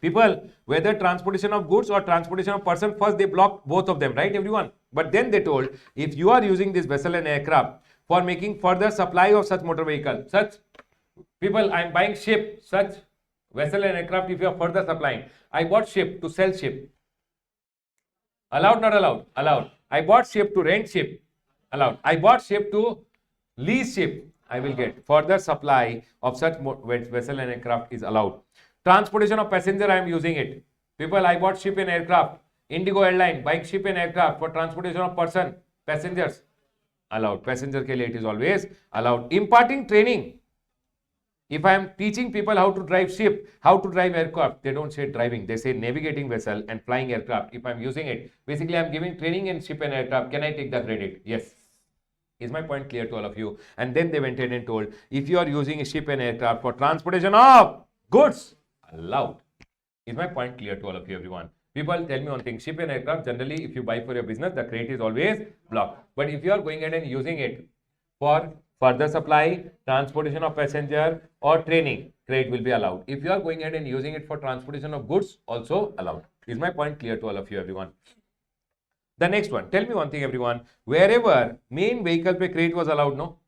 people, whether transportation of goods or transportation of person, first they block both of them, right, everyone? But then they told, if you are using this vessel and aircraft for making further supply of such motor vehicle, such people, I am buying ship, such vessel and aircraft, if you are further supplying, I bought ship to sell ship, allowed, not allowed? Allowed. I bought ship to rent ship, allowed. I bought ship to lease ship, I will get further supply of such vessel and aircraft is allowed. Transportation of passenger, I am using it. People, I bought ship and aircraft. Indigo airline, buying ship and aircraft for transportation of person, passengers, allowed. Passenger ke liye it is always allowed. Imparting training. If I am teaching people how to drive ship, how to drive aircraft, they don't say driving, they say navigating vessel and flying aircraft. If I am using it, basically I am giving training in ship and aircraft. Can I take the credit? Yes. Is my point clear to all of you? And then they went ahead and told, if you are using a ship and aircraft for transportation of goods, allowed. Is my point clear to all of you, everyone? People, tell me one thing, ship and aircraft, generally if you buy for your business, the credit is always blocked. But if you are going ahead and using it for further supply, transportation of passenger or training, credit will be allowed. If you are going ahead and using it for transportation of goods, also allowed. Is my point clear to all of you, everyone? The next one, tell me one thing, everyone, wherever main vehicle pe credit was allowed, no?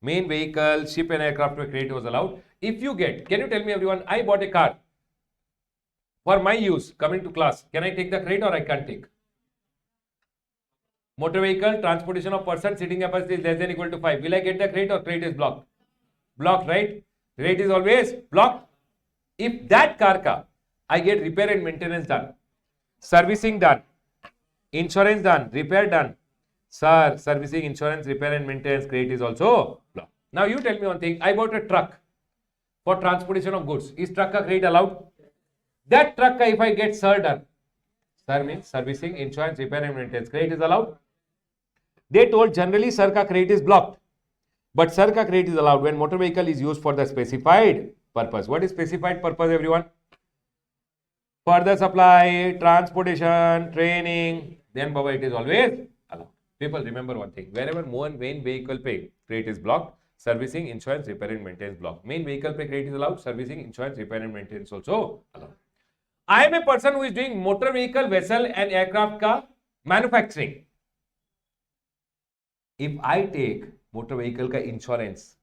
Main vehicle, ship and aircraft pe credit was allowed. If you get, can you tell me, everyone, I bought a car for my use coming to class, can I take the credit or I can't take? Motor vehicle, transportation of person, seating capacity is less than equal to 5. Will I get the credit or credit is blocked? Blocked, right? Credit is always blocked. If that car ka, I get repair and maintenance done, servicing done, insurance done, repair done, sir, servicing, insurance, repair and maintenance, credit is also blocked. Now you tell me one thing, I bought a truck for transportation of goods. Is truck ka credit allowed? That truck ka, if I get sir done, sir means servicing, insurance, repair and maintenance, credit is allowed? They told generally sir ka credit is blocked, but sir ka credit is allowed when motor vehicle is used for the specified purpose. What is specified purpose, everyone? Further supply, transportation, training, then Baba, it is always allowed. People, remember one thing, wherever main vehicle pay credit is blocked, servicing, insurance, repair and maintenance blocked. Main vehicle pay credit is allowed, servicing, insurance, repair and maintenance also allowed. I am a person who is doing motor vehicle, vessel and aircraft ka manufacturing. If I take motor vehicle ka insurance,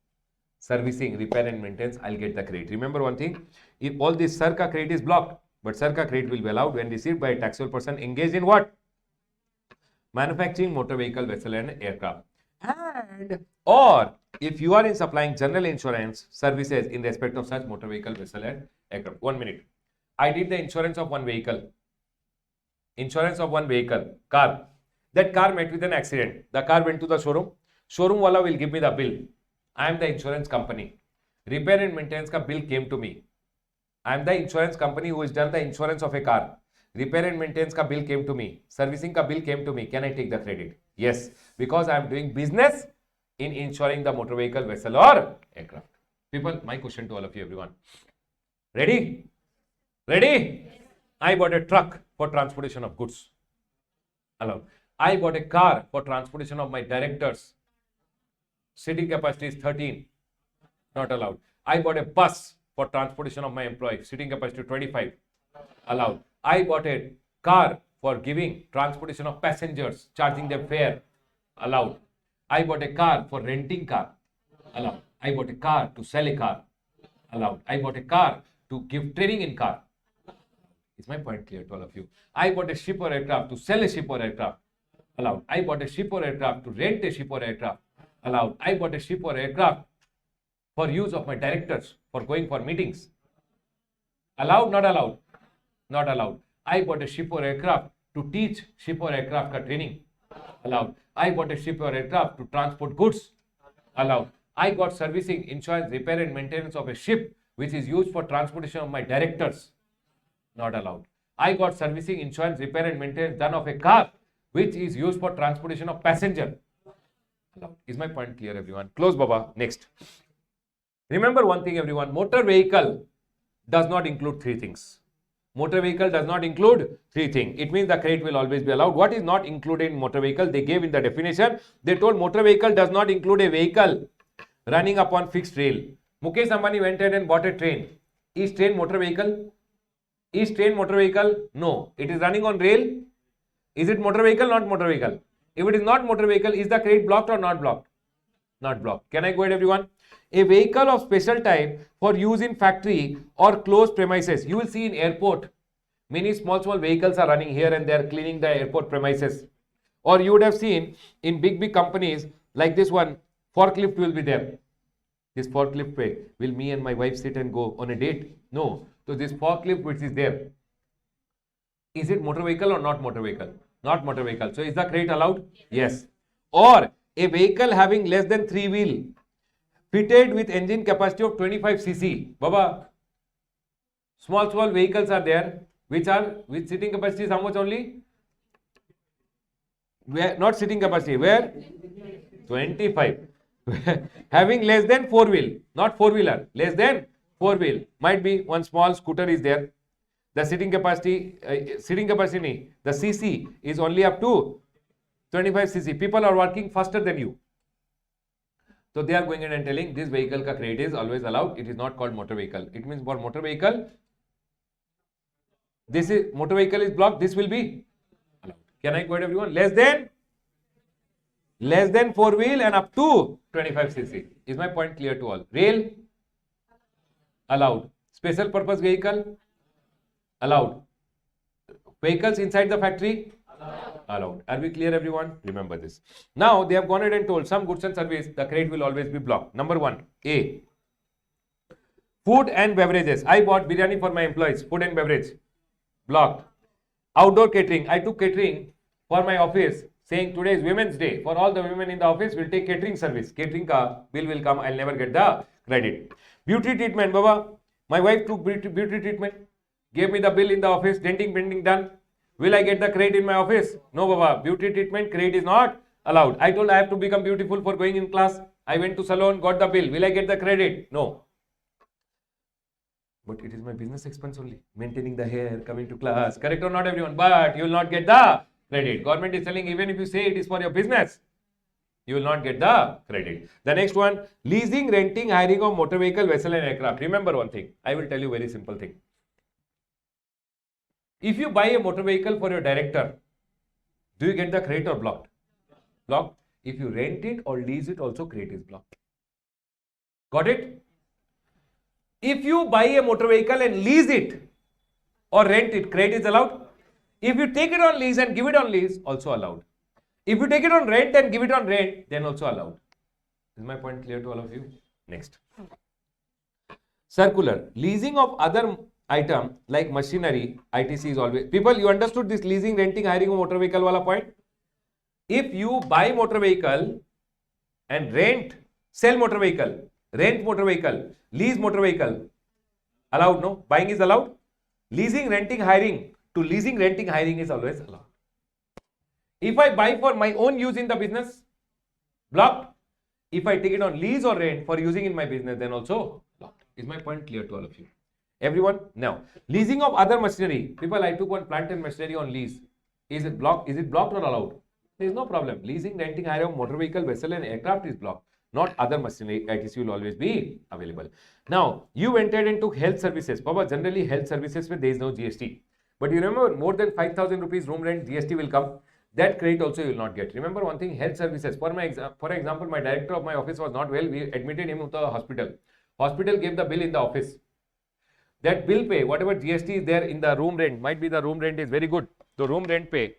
servicing, repair and maintenance, I'll get the credit. Remember one thing, if all this sir ka credit is blocked, but sir ka credit will be allowed when received by a taxable person engaged in what? Manufacturing motor vehicle, vessel and aircraft. And or if you are in supplying general insurance services in respect of such motor vehicle, vessel and aircraft. 1 minute. I did the insurance of one vehicle. Insurance of one vehicle, car. That car met with an accident. The car went to the showroom. Showroom wala will give me the bill. I am the insurance company. Repair and maintenance ka bill came to me. I am the insurance company who has done the insurance of a car. Repair and maintenance ka bill came to me. Servicing ka bill came to me. Can I take the credit? Yes, because I am doing business in insuring the motor vehicle, vessel or aircraft. People, my question to all of you, everyone. Ready? Ready? I bought a truck for transportation of goods. Allowed. I bought a car for transportation of my directors. Seating capacity is 13. Not allowed. I bought a bus for transportation of my employee. Seating capacity 25. Allowed. I bought a car for giving transportation of passengers, charging them fare. Allowed. I bought a car for renting car. Allowed. I bought a car to sell a car. Allowed. I bought a car to give training in car. Is my point clear to all of you? I bought a ship or aircraft to sell a ship or aircraft. Allowed. I bought a ship or aircraft to rent a ship or aircraft. Allowed. I bought a ship or aircraft for use of my directors for going for meetings. Allowed, not allowed? Not allowed. I bought a ship or aircraft to teach ship or aircraft ka training. Allowed. I bought a ship or aircraft to transport goods. Allowed. I got servicing, insurance, repair and maintenance of a ship which is used for transportation of my directors. Not allowed. I got servicing, insurance, repair and maintenance done of a car which is used for transportation of passenger. Allowed. Is my point clear, everyone? Close, Baba. Next. Remember one thing, everyone. Motor vehicle does not include three things. Motor vehicle does not include three things. It means the credit will always be allowed. What is not included in motor vehicle? They gave in the definition. They told motor vehicle does not include a vehicle running upon fixed rail. Mukesh Ambani went ahead and bought a train. Is train motor vehicle? Is train motor vehicle? No. It is running on rail. Is it motor vehicle? Not motor vehicle. If it is not motor vehicle, is the credit blocked or not blocked? Not blocked. Can I go ahead, everyone? A vehicle of special type for use in factory or closed premises. You will see in airport, many small vehicles are running here and there cleaning the airport premises. Or you would have seen in big companies like this one, forklift will be there. This forklift way, will me and my wife sit and go on a date? No. So this forklift which is there, is it motor vehicle or not motor vehicle? Not motor vehicle. So is the credit allowed? Yes. Or a vehicle having less than 3 wheel fitted with engine capacity of 25 cc. Baba, small vehicles are there which are with sitting capacity is how much only? Where not sitting capacity, where? 25. Having less than 4 wheel, not 4-wheeler, less than 4 wheel. Might be one small scooter is there. The sitting capacity, the cc is only up to 25 cc. People are working faster than you. So they are going in and telling this vehicle ka credit is always allowed. It is not called motor vehicle. It means for motor vehicle, this is motor vehicle is blocked. This will be allowed. Can I go ahead, everyone? Less than 4 wheel and up to 25 cc. Is my point clear to all? Rail allowed. Special purpose vehicle allowed. Vehicles inside the factory allowed. Are we clear, everyone? Remember this. Now they have gone ahead and told some goods and service the credit will always be blocked. Number 1, A. Food and beverages. I bought biryani for my employees. Food and beverage blocked. Outdoor catering. I took catering for my office, saying today is Women's Day. For all the women in the office, we'll take catering service. Catering ka bill will come. I'll never get the credit. Beauty treatment. Baba, my wife took beauty treatment. Gave me the bill in the office. Denting, printing done. Will I get the credit in my office? No, Baba. Beauty treatment, credit is not allowed. I told I have to become beautiful for going in class. I went to salon, got the bill. Will I get the credit? No. But it is my business expense only. Maintaining the hair, coming to class. Correct or not, everyone? But you will not get the credit. Government is telling even if you say it is for your business, you will not get the credit. The next one, leasing, renting, hiring of motor vehicle, vessel and aircraft. Remember one thing. I will tell you very simple thing. If you buy a motor vehicle for your director, do you get the credit or blocked? Blocked. If you rent it or lease it, also credit is blocked. Got it? If you buy a motor vehicle and lease it or rent it, credit is allowed. If you take it on lease and give it on lease, also allowed. If you take it on rent and give it on rent, then also allowed. Is my point clear to all of you? Next. Circular. Leasing of other item like machinery, ITC is always. People, you understood this leasing, renting, hiring of motor vehicle wala point? If you buy motor vehicle and rent, sell motor vehicle, rent motor vehicle, lease motor vehicle, allowed, no? Buying is allowed. Leasing, renting, hiring, to leasing, renting, hiring is always allowed. If I buy for my own use in the business, blocked. If I take it on lease or rent for using in my business, then also blocked. Is my point clear to all of you? Everyone? Now, leasing of other machinery. People, I took one plant and machinery on lease. Is it blocked? Is it blocked or allowed? There is no problem. Leasing, renting, hiring of motor vehicle, vessel and aircraft is blocked. not other miscellaneous ITC will always be available. Now, you entered into health services. Baba, generally health services where there is no GST. But you remember, more than 5,000 rupees room rent, GST will come. That credit also you will not get. Remember one thing, health services. For example, my director of my office was not well. We admitted him to the hospital. Hospital gave the bill in the office. That bill pay, whatever GST is there in the room rent, might be the room rent is very good. The room rent pay,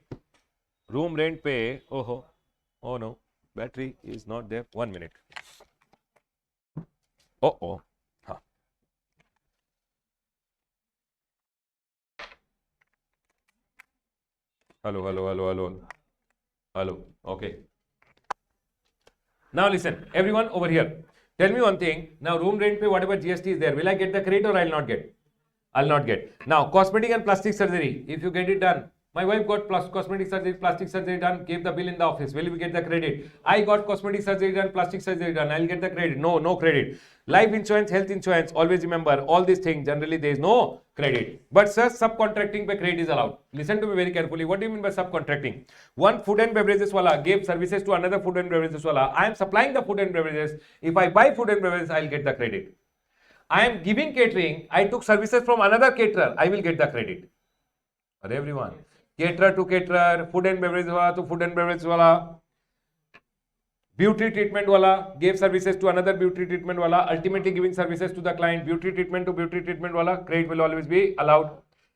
oh no, battery is not there. 1 minute. Oh. Huh. Hello. Okay. Now listen, everyone over here. Tell me one thing. Now room rent pay, whatever GST is there, will I get the credit or I'll not get? I'll not get. Now cosmetic and plastic surgery, if you get it done, my wife got cosmetic surgery, plastic surgery done, gave the bill in the office. Will we get the credit? I got cosmetic surgery done, plastic surgery done. I'll get the credit. No credit. Life insurance, health insurance, always remember all these things. Generally, there is no credit. But sir, subcontracting by credit is allowed. Listen to me very carefully. What do you mean by subcontracting? One food and beverages wala gave services to another food and beverages wala. I am supplying the food and beverages. If I buy food and beverages, I'll get the credit. I am giving catering. I took services from another caterer. I will get the credit. For everyone. Caterer to caterer, food and beverage wala to food and beverage wala, beauty treatment wala gave services to another beauty treatment wala, ultimately giving services to the client, beauty treatment to beauty treatment wala, credit will always be allowed.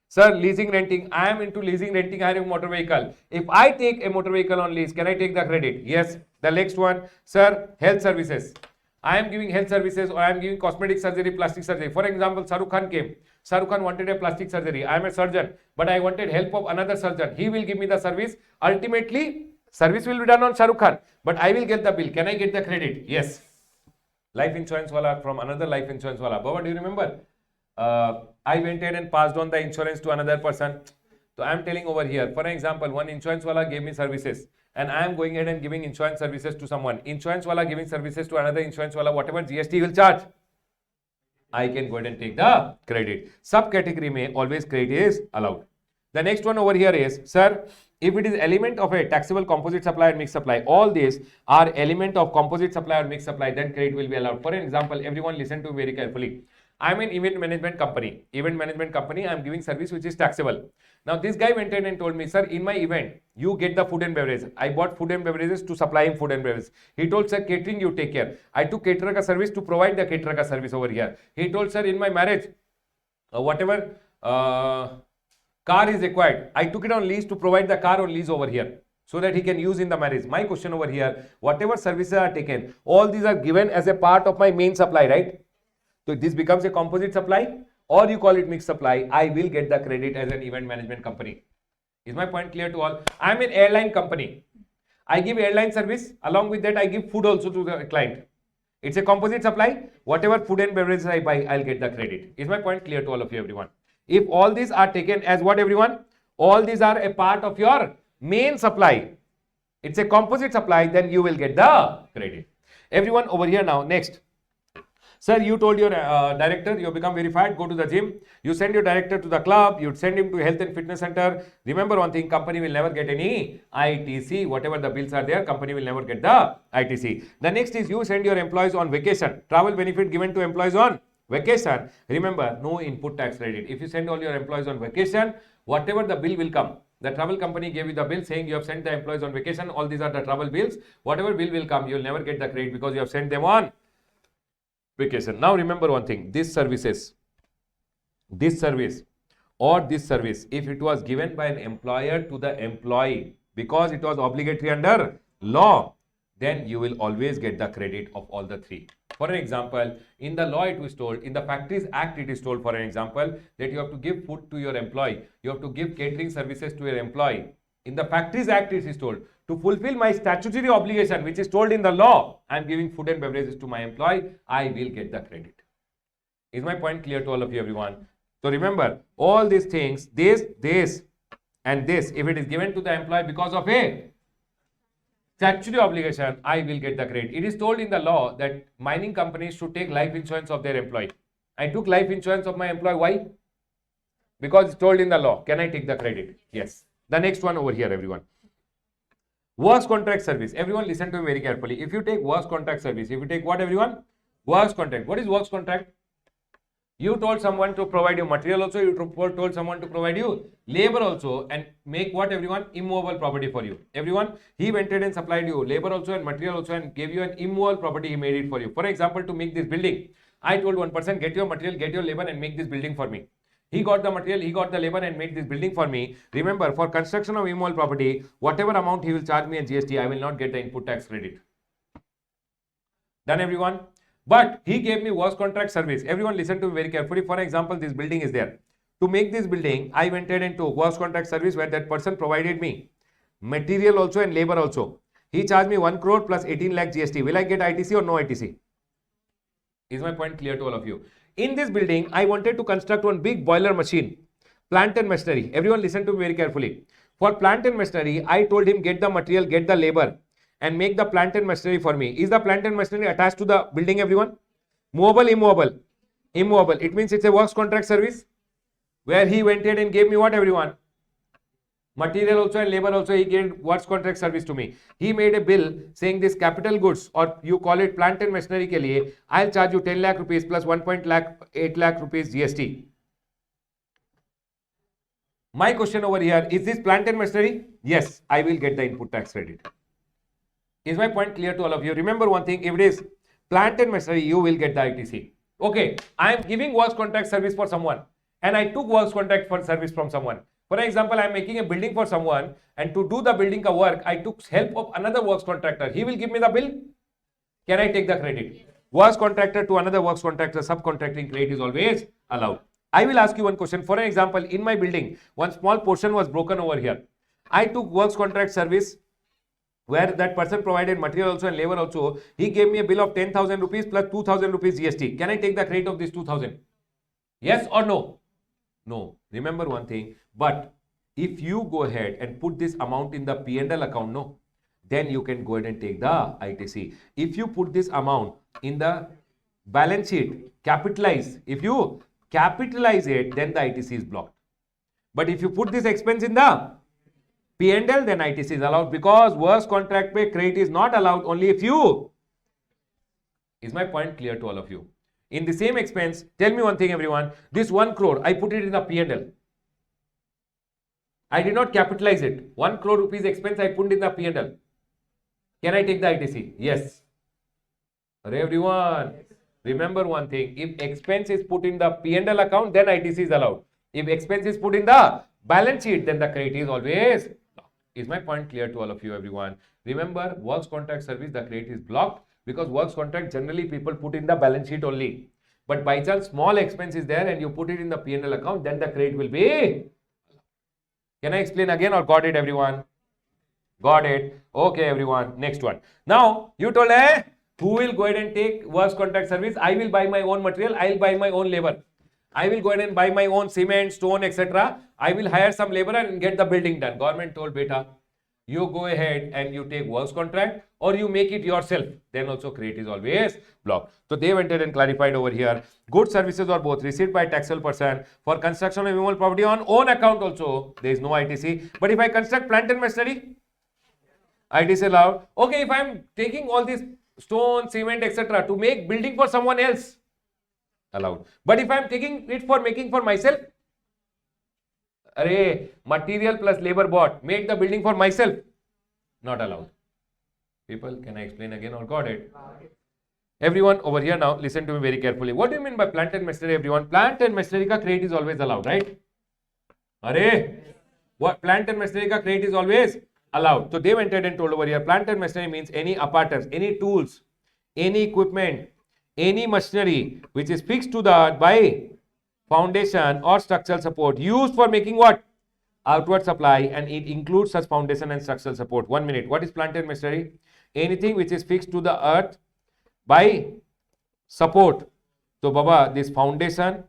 Sir, leasing, renting, I am into leasing, renting, hiring motor vehicle. If I take a motor vehicle on lease, can I take the credit? Yes. The next one, sir, health services. I am giving health services or I am giving cosmetic surgery, plastic surgery. For example, Shahrukh Khan came. Shahrukh Khan wanted a plastic surgery. I am a surgeon, but I wanted help of another surgeon. He will give me the service. Ultimately, service will be done on Shahrukh Khan, but I will get the bill. Can I get the credit? Yes. Life insurance wala from another life insurance wala. Baba, do you remember? I went ahead and passed on the insurance to another person. So I am telling over here, for example, one insurance wala gave me services and I am going ahead and giving insurance services to someone. Insurance wala giving services to another insurance wala, whatever GST will charge, I can go ahead and take the credit. Subcategory may always credit is allowed. The next one over here is, sir, if it is element of a taxable composite supply or mixed supply, all these are element of composite supply or mixed supply, then credit will be allowed. For example, everyone listen to me very carefully. I am an event management company. I am giving service which is taxable. Now this guy went in and told me, sir, in my event, you get the food and beverages. I bought food and beverages to supply him food and beverages. He told, sir, catering you take care. I took caterer ka service to provide the caterer ka service over here. He told, sir, in my marriage, whatever car is required, I took it on lease to provide the car on lease over here, so that he can use in the marriage. My question over here, whatever services are taken, all these are given as a part of my main supply, right? So this becomes a composite supply, or you call it mixed supply. I will get the credit as an event management company. Is my point clear to all? I am an airline company. I give airline service. Along with that, I give food also to the client. It's a composite supply. Whatever food and beverages I buy, I'll get the credit. Is my point clear to all of you, everyone? If all these are taken as what, everyone? All these are a part of your main supply. It's a composite supply, then you will get the credit. Everyone over here now, next. Sir, you told your director, you have become verified, go to the gym. You send your director to the club, you send him to health and fitness center. Remember one thing, company will never get any ITC. Whatever the bills are there, company will never get the ITC. The next is you send your employees on vacation. Travel benefit given to employees on vacation. Remember, no input tax credit. If you send all your employees on vacation, whatever the bill will come, the travel company gave you the bill saying you have sent the employees on vacation. All these are the travel bills. Whatever bill will come, you will never get the credit because you have sent them on vacation. Now remember one thing, this service, if it was given by an employer to the employee because it was obligatory under law, then you will always get the credit of all the three. For an example, in the law it was told, in the Factories Act it is told, for an example, that you have to give food to your employee, you have to give catering services to your employee. In the Factories Act it is told, to fulfill my statutory obligation, which is told in the law, I am giving food and beverages to my employee, I will get the credit. Is my point clear to all of you, everyone? So remember, all these things, this, and this, if it is given to the employee because of a statutory obligation, I will get the credit. It is told in the law that mining companies should take life insurance of their employee. I took life insurance of my employee. Why? Because it's told in the law. Can I take the credit? Yes. The next one over here, everyone. Works contract service. Everyone listen to me very carefully. If you take works contract service, if you take what everyone? Works contract. What is works contract? You told someone to provide you material also, you told someone to provide you labor also, and make what everyone? Immovable property for you. Everyone, he went ahead and supplied you labor also and material also and gave you an immovable property, he made it for you. For example, to make this building, I told one person, get your material, get your labor and make this building for me. He got the material, he got the labor and made this building for me. Remember, for construction of immovable property, whatever amount he will charge me at GST, I will not get the input tax credit. Done everyone? But he gave me works contract service. Everyone listen to me very carefully. For example, this building is there. To make this building, I went ahead and took works contract service where that person provided me material also and labor also. He charged me 1 crore plus 18 lakh GST. Will I get ITC or no ITC? Is my point clear to all of you? In this building, I wanted to construct one big boiler machine, plant and machinery. Everyone listen to me very carefully. For plant and machinery, I told him get the material, get the labor and make the plant and machinery for me. Is the plant and machinery attached to the building, everyone? Movable, immovable? Immovable. It means it's a works contract service where he went ahead and gave me what, everyone? Material also and labor also, he gave works contract service to me. He made a bill saying this capital goods, or you call it plant and machinery ke liye, I'll charge you 10 lakh rupees plus 1.8 lakh rupees GST. My question over here, is this plant and machinery? Yes, I will get the input tax credit. Is my point clear to all of you? Remember one thing, if it is plant and machinery, you will get the ITC. Okay, I am giving works contract service for someone and I took works contract for service from someone. For example, I am making a building for someone and to do the building ka work, I took help of another works contractor. He will give me the bill. Can I take the credit? Works contractor to another works contractor, subcontracting credit is always allowed. I will ask you one question. For an example, in my building, one small portion was broken over here. I took works contract service where that person provided material also and labor also. He gave me a bill of 10,000 rupees plus 2,000 rupees GST. Can I take the credit of this 2,000? Yes or no? No. Remember one thing, but if you go ahead and put this amount in the P&L account, no, then you can go ahead and take the ITC. If you put this amount in the balance sheet, capitalize, if you capitalize it, then the ITC is blocked. But if you put this expense in the P&L, then ITC is allowed, because works contract pay credit is not allowed only if you. Is my point clear to all of you? In the same expense, tell me one thing everyone, this 1 crore, I put it in the P&L. I did not capitalize it. 1 crore rupees expense I put in the P&L. Can I take the ITC? Yes. Everyone, remember one thing, if expense is put in the P&L account, then ITC is allowed. If expense is put in the balance sheet, then the credit is always. Is my point clear to all of you, everyone? Remember, works contract service, the credit is blocked because works contract generally people put in the balance sheet only. But by chance, small expense is there and you put it in the P&L account, then the credit will be. Can I explain again or got it, everyone? Got it. Okay, everyone. Next one. Now, you told, who will go ahead and take works contract service? I will buy my own material. I will buy my own labor. I will go ahead and buy my own cement, stone, etc. I will hire some laborer and get the building done. Government told, beta, you go ahead and you take works contract or you make it yourself. Then also credit is always blocked. So they went ahead and clarified over here. Goods, services or both received by taxable person for construction of immovable property on own account also. There is no ITC. But if I construct plant and machinery, ITC allowed. Okay, if I am taking all this stone, cement, etc. to make building for someone else, allowed. But if I am taking it for making for myself, material plus labor bought, make the building for myself, not allowed. People, can I explain again or got it? Everyone over here now, listen to me very carefully. What do you mean by plant and machinery, everyone? Plant and machinery ka credit is always allowed, right? What plant and machinery ka credit is always allowed. So they went ahead and told over here, plant and machinery means any apparatus, any tools, any equipment, any machinery which is fixed to the earth by foundation or structural support used for making what? Outward supply, and it includes such foundation and structural support. 1 minute. What is plant and machinery? Anything which is fixed to the earth by support. So Baba, this foundation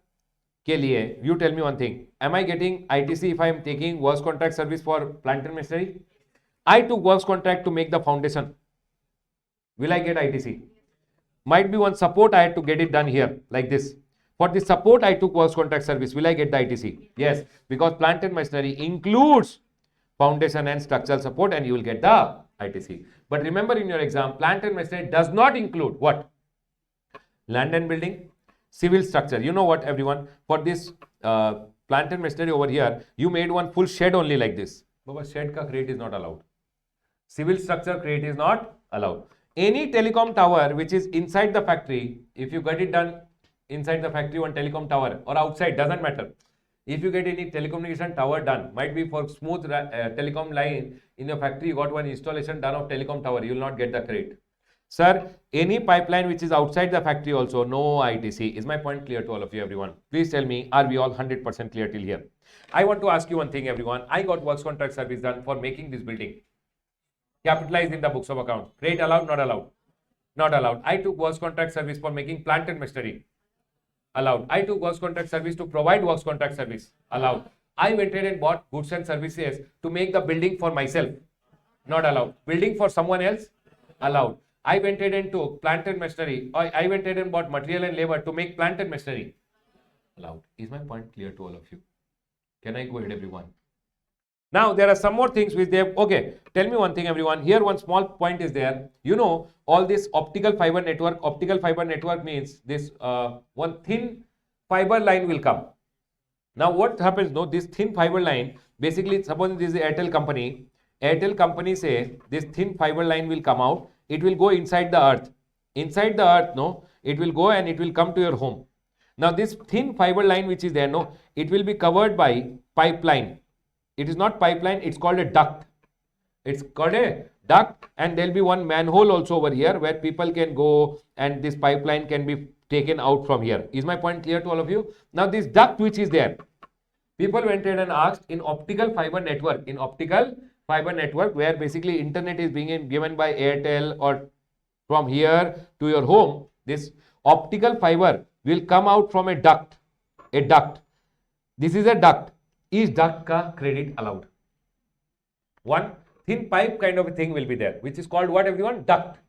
ke liye, you tell me one thing. Am I getting ITC if I am taking works contract service for plant and machinery? I took works contract to make the foundation. Will I get ITC? Might be one support I had to get it done here like this. For the support I took works contract service. Will I get the ITC? Yes, because plant and machinery includes foundation and structural support and you will get the ITC. But remember in your exam, plant and machinery does not include what? Land and building, civil structure. You know what, everyone? For this plant and machinery over here, you made one full shed only like this. But shed ka crate is not allowed. Civil structure crate is not allowed. Any telecom tower which is inside the factory, if you get it done inside the factory, one telecom tower or outside, doesn't matter. If you get any telecommunication tower done, might be for smooth telecom line in your factory, you got one installation done of telecom tower, you will not get the crate. Sir, any pipeline which is outside the factory also, no ITC. Is my point clear to all of you, everyone? Please tell me, are we all 100% clear till here? I want to ask you one thing, everyone. I got works contract service done for making this building. Capitalized in the books of account. Crate allowed, not allowed? Not allowed. I took works contract service for making plant and machinery. Allowed. I took works contract service to provide works contract service. Allowed. I went ahead and bought goods and services to make the building for myself. Not allowed. Building for someone else? Allowed. I went ahead and took plant and machinery. I went ahead and bought material and labor to make plant and machinery. Allowed. Is my point clear to all of you? Can I go ahead, everyone? Now, there are some more things which they have. Okay, tell me one thing, everyone. Here, one small point is there. You know, all this optical fiber network. Optical fiber network means this one thin fiber line will come. Now, what happens? No, this thin fiber line, basically, suppose this is the Airtel company. Airtel company say this thin fiber line will come out. It will go inside the earth. Inside the earth, no, it will go and it will come to your home. Now, this thin fiber line which is there, no, it will be covered by pipeline. It is not pipeline, it's called a duct. It's called a duct, and there will be one manhole also over here where people can go and this pipeline can be taken out from here. Is my point clear to all of you? Now, this duct which is there, people went in and asked in optical fiber network, where basically internet is being given by Airtel or from here to your home, this optical fiber will come out from a duct. This is a duct. Is duct ka credit allowed? One thin pipe kind of a thing will be there, which is called what, everyone? Duct.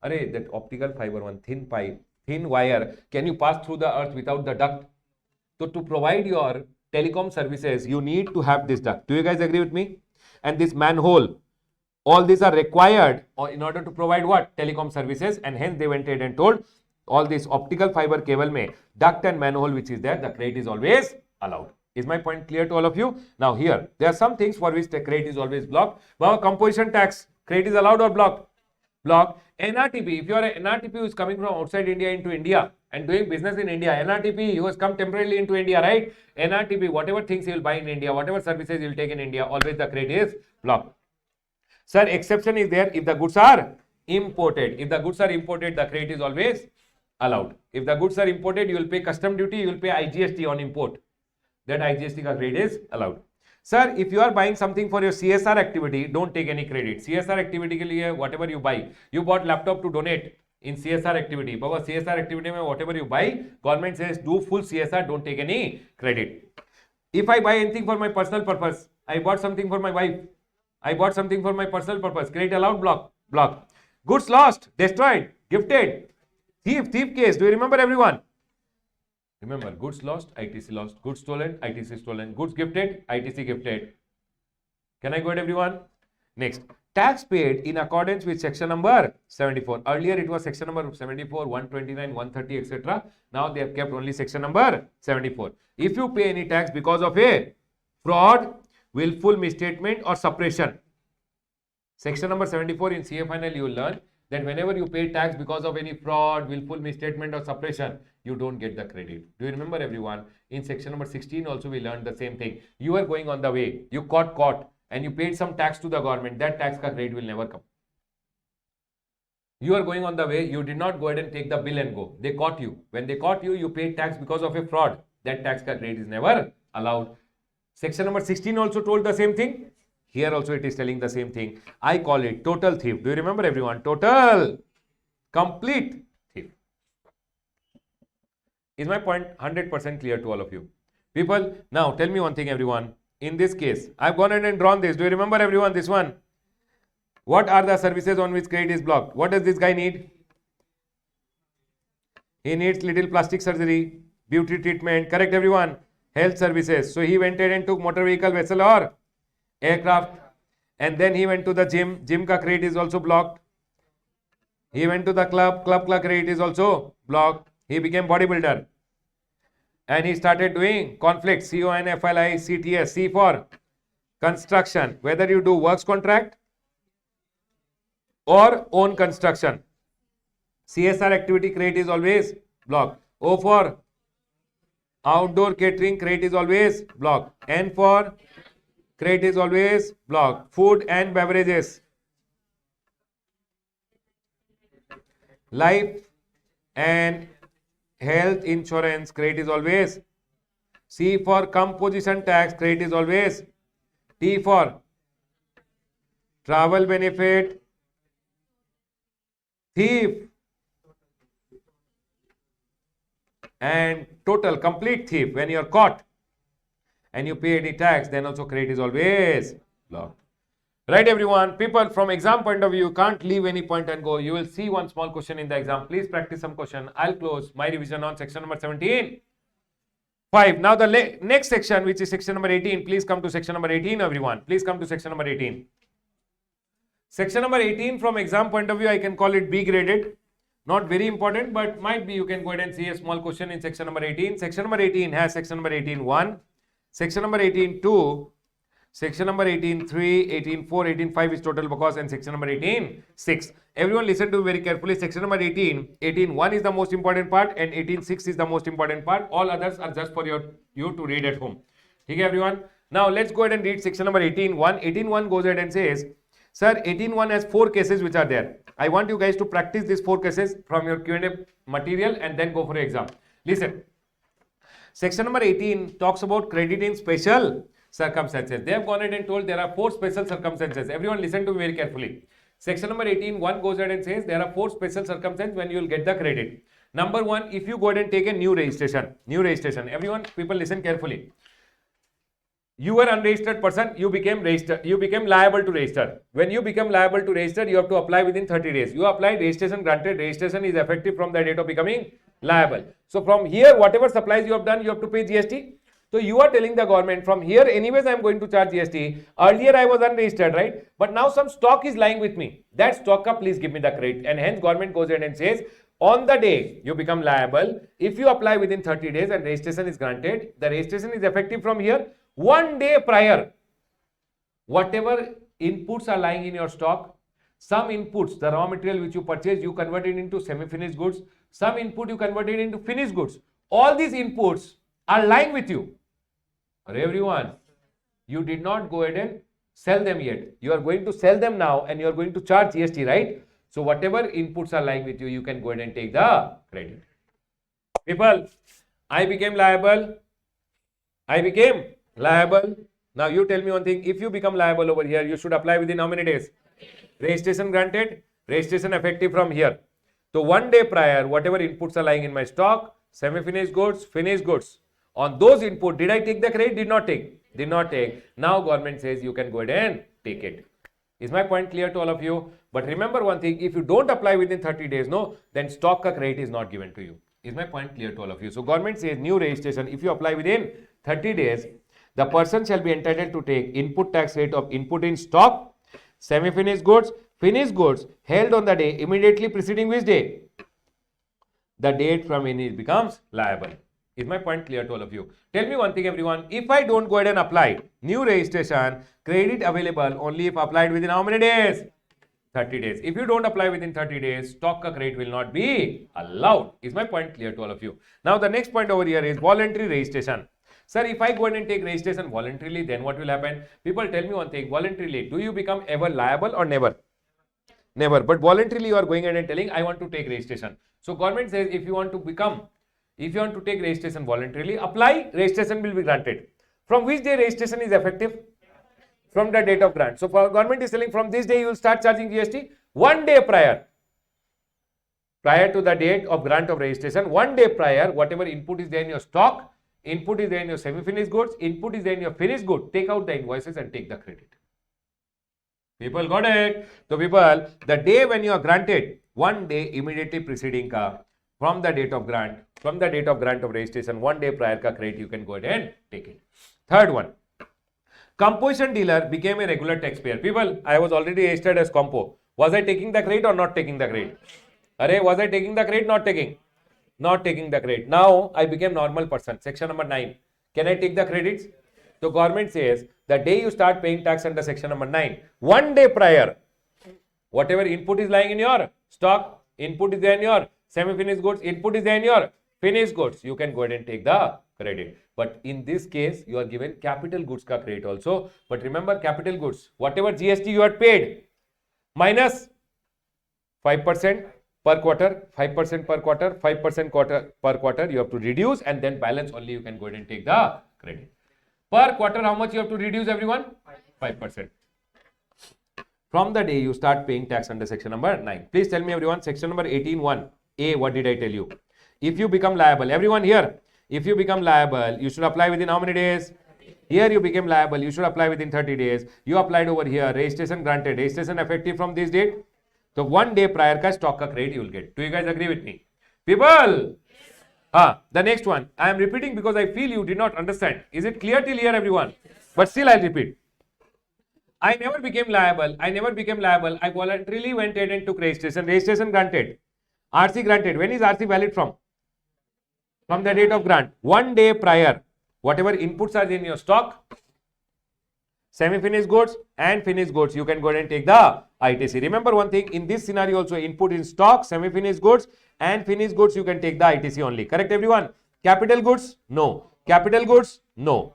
Arey, that optical fiber, one thin pipe, thin wire, can you pass through the earth without the duct? So to provide your telecom services, you need to have this duct. Do you guys agree with me? And this manhole, all these are required in order to provide what? Telecom services, and hence they went ahead and told all this optical fiber cable mein duct and manhole which is there, the crate is always allowed. Is my point clear to all of you? Now here, there are some things for which the crate is always blocked. Well, composition tax, crate is allowed or blocked? Blocked. NRTP, if you are an NRTP who is coming from outside India into India and doing business in India, NRTP, who has come temporarily into India, right? NRTP, whatever things he will buy in India, whatever services he will take in India, always the crate is blocked. Sir, exception is there if the goods are imported. If the goods are imported, the crate is always allowed. If the goods are imported, you will pay custom duty, you will pay IGST on import. That IGST ka credit is allowed. Sir, if you are buying something for your CSR activity, don't take any credit. CSR activity ke liye, whatever you buy, you bought laptop to donate in CSR activity. But CSR activity mein whatever you buy, government says do full CSR, don't take any credit. If I buy anything for my personal purpose, I bought something for my wife, I bought something for my personal purpose, credit allowed, block. Goods lost, destroyed, gifted, thief case. Do you remember, everyone? Remember, goods lost, ITC lost. Goods stolen, ITC stolen. Goods gifted, ITC gifted. Can I go ahead, everyone? Next, tax paid in accordance with section number 74. Earlier it was section number 74, 129, 130, etc. Now they have kept only section number 74. If you pay any tax because of a fraud, willful misstatement or suppression. Section number 74 in CA final you will learn that whenever you pay tax because of any fraud, willful misstatement or suppression, you don't get the credit. Do you remember, everyone? In section number 16 also we learned the same thing. You are going on the way, you caught and you paid some tax to the government, that tax ka credit will never come. You are going on the way, you did not go ahead and take the bill and go. They caught you. When they caught you, you paid tax because of a fraud. That tax ka credit is never allowed. Section number 16 also told the same thing. Here also it is telling the same thing. I call it total thief. Do you remember, everyone? Total, complete thief. Is my point 100% clear to all of you? People, now tell me one thing, everyone. In this case, I've gone ahead and drawn this. Do you remember, everyone, this one? What are the services on which credit is blocked? What does this guy need? He needs little plastic surgery, beauty treatment, correct, everyone? Health services. So he went ahead and took motor vehicle, vessel or aircraft. and then he went to the gym ka credit is also blocked. He went to the club ka credit is also blocked. He became bodybuilder and he started doing conflict, CONFLICTS, C for construction, whether you do works contract or own construction. CSR activity credit is always blocked. O for outdoor catering credit is always blocked. N for credit is always blocked. Food and beverages, life and health insurance credit is always. C for composition tax credit is always. T for travel benefit, thief and total complete thief. When you are caught and you pay any tax, then also credit is always blocked. Right, everyone? People, from exam point of view, you can't leave any point and go. You will see one small question in the exam. Please practice some question. I'll close my revision on section number 17. 5. Now the next section, which is section number 18. Please come to section number 18, everyone. Please come to section number 18. Section number 18, from exam point of view, I can call it B graded. Not very important, but might be you can go ahead and see a small question in section number 18. Section number 18 has section number 18 1, section number 18 2, section number 18 3, 18 4, 18 5 is total because, and section number 18 6. Everyone listen to me very carefully. Section number 18, 18 1 is the most important part and 18 6 is the most important part. All others are just for you to read at home. Okay, everyone? Now let's go ahead and read section number 18 1. 18 1 goes ahead and says, sir, 18 1 has 4 cases which are there. I want you guys to practice these 4 cases from your Q&A material and then go for your exam. Listen. Section number 18 talks about credit in special circumstances. They have gone ahead and told there are 4 special circumstances. Everyone listen to me very carefully. Section number 18 1 goes ahead and says there are 4 special circumstances when you will get the credit. Number 1, if you go ahead and take a new registration. Everyone, people listen carefully. You were unregistered person, you became registered, you became liable to register. When you become liable to register, you have to apply within 30 days. You applied, registration granted, registration is effective from the date of becoming liable. So from here, whatever supplies you have done, you have to pay GST. So you are telling the government, from here anyways I am going to charge GST. Earlier I was unregistered, right? But now some stock is lying with me. That stock up, please give me the credit. And hence government goes ahead and says, on the day you become liable, if you apply within 30 days and registration is granted, the registration is effective from here. 1 day prior, whatever inputs are lying in your stock, some inputs, the raw material which you purchase, you convert it into semi-finished goods. Some input you convert it into finished goods. All these inputs are lying with you. Everyone, you did not go ahead and sell them yet. You are going to sell them now and you are going to charge GST, right? So whatever inputs are lying with you, you can go ahead and take the credit. People, I became liable. Now you tell me one thing. If you become liable over here, you should apply within how many days? Registration granted, registration effective from here. So 1 day prior, whatever inputs are lying in my stock, semi-finished goods, finished goods. On those input, did I take the credit? Did not take. Did not take. Now government says you can go ahead and take it. Is my point clear to all of you? But remember one thing, if you don't apply within 30 days, no, then stock ka credit is not given to you. Is my point clear to all of you? So government says new registration, if you apply within 30 days, the person shall be entitled to take input tax rate of input in stock, semi-finished goods, finished goods held on the day immediately preceding which day? The date from when it becomes liable. Is my point clear to all of you? Tell me one thing, everyone. If I don't go ahead and apply new registration, credit available only if applied within how many days? 30 days. If you don't apply within 30 days, stock ka credit will not be allowed. Is my point clear to all of you? Now the next point over here is voluntary registration. Sir, if I go ahead and take registration voluntarily, then what will happen? People, tell me one thing. Voluntarily, do you become ever liable or never? Never. But voluntarily you are going ahead and telling, I want to take registration. So government says, if you want to take registration voluntarily, apply, registration will be granted. From which day registration is effective? From the date of grant. So for government is telling, from this day you will start charging GST 1 day prior. Prior to the date of grant of registration, 1 day prior, whatever input is there in your stock, input is there in your semi-finished goods, input is there in your finished good, take out the invoices and take the credit. People got it? So people, the day when you are granted, 1 day immediately preceding ka, from the date of grant of registration, 1 day prior ka credit, you can go ahead and take it. Third one, Composition dealer became a regular taxpayer. People, I was already registered as compo. Was I taking the credit or not taking the credit? Array, was I taking the credit? Not taking. Not taking the credit. Now I became normal person. Section number 9. Can I take the credits? So government says the day you start paying tax under section number 9, 1 day prior, whatever input is lying in your stock, input is there in your semi-finished goods, input is there in your finished goods, you can go ahead and take the credit. But in this case, you are given capital goods ka credit also. But remember, capital goods, whatever GST you had paid, minus 5% per quarter, 5% per quarter, 5% per quarter, you have to reduce, and then balance only you can go ahead and take the credit. Per quarter, how much you have to reduce, everyone? 5%. From the day you start paying tax under section number 9. Please tell me, everyone, section number 18(1)(a), what did I tell you? If you become liable, everyone here, if you become liable, you should apply within how many days? Here you became liable, you should apply within 30 days. You applied over here, registration granted, registration effective from this date. So 1 day prior ka stock ka credit you will get. Do you guys agree with me? People! The next one, I am repeating because I feel you did not understand. Is it clear till here, everyone? But still I'll repeat. I never became liable. I voluntarily went ahead and took registration. Registration granted. RC granted. When is RC valid from? From the date of grant. 1 day prior. Whatever inputs are in your stock, semi-finished goods and finished goods, you can go ahead and take the ITC. Remember one thing, in this scenario also, input in stock, semi-finished goods and finished goods, you can take the ITC only. Correct, everyone? Capital goods? No. Capital goods? No.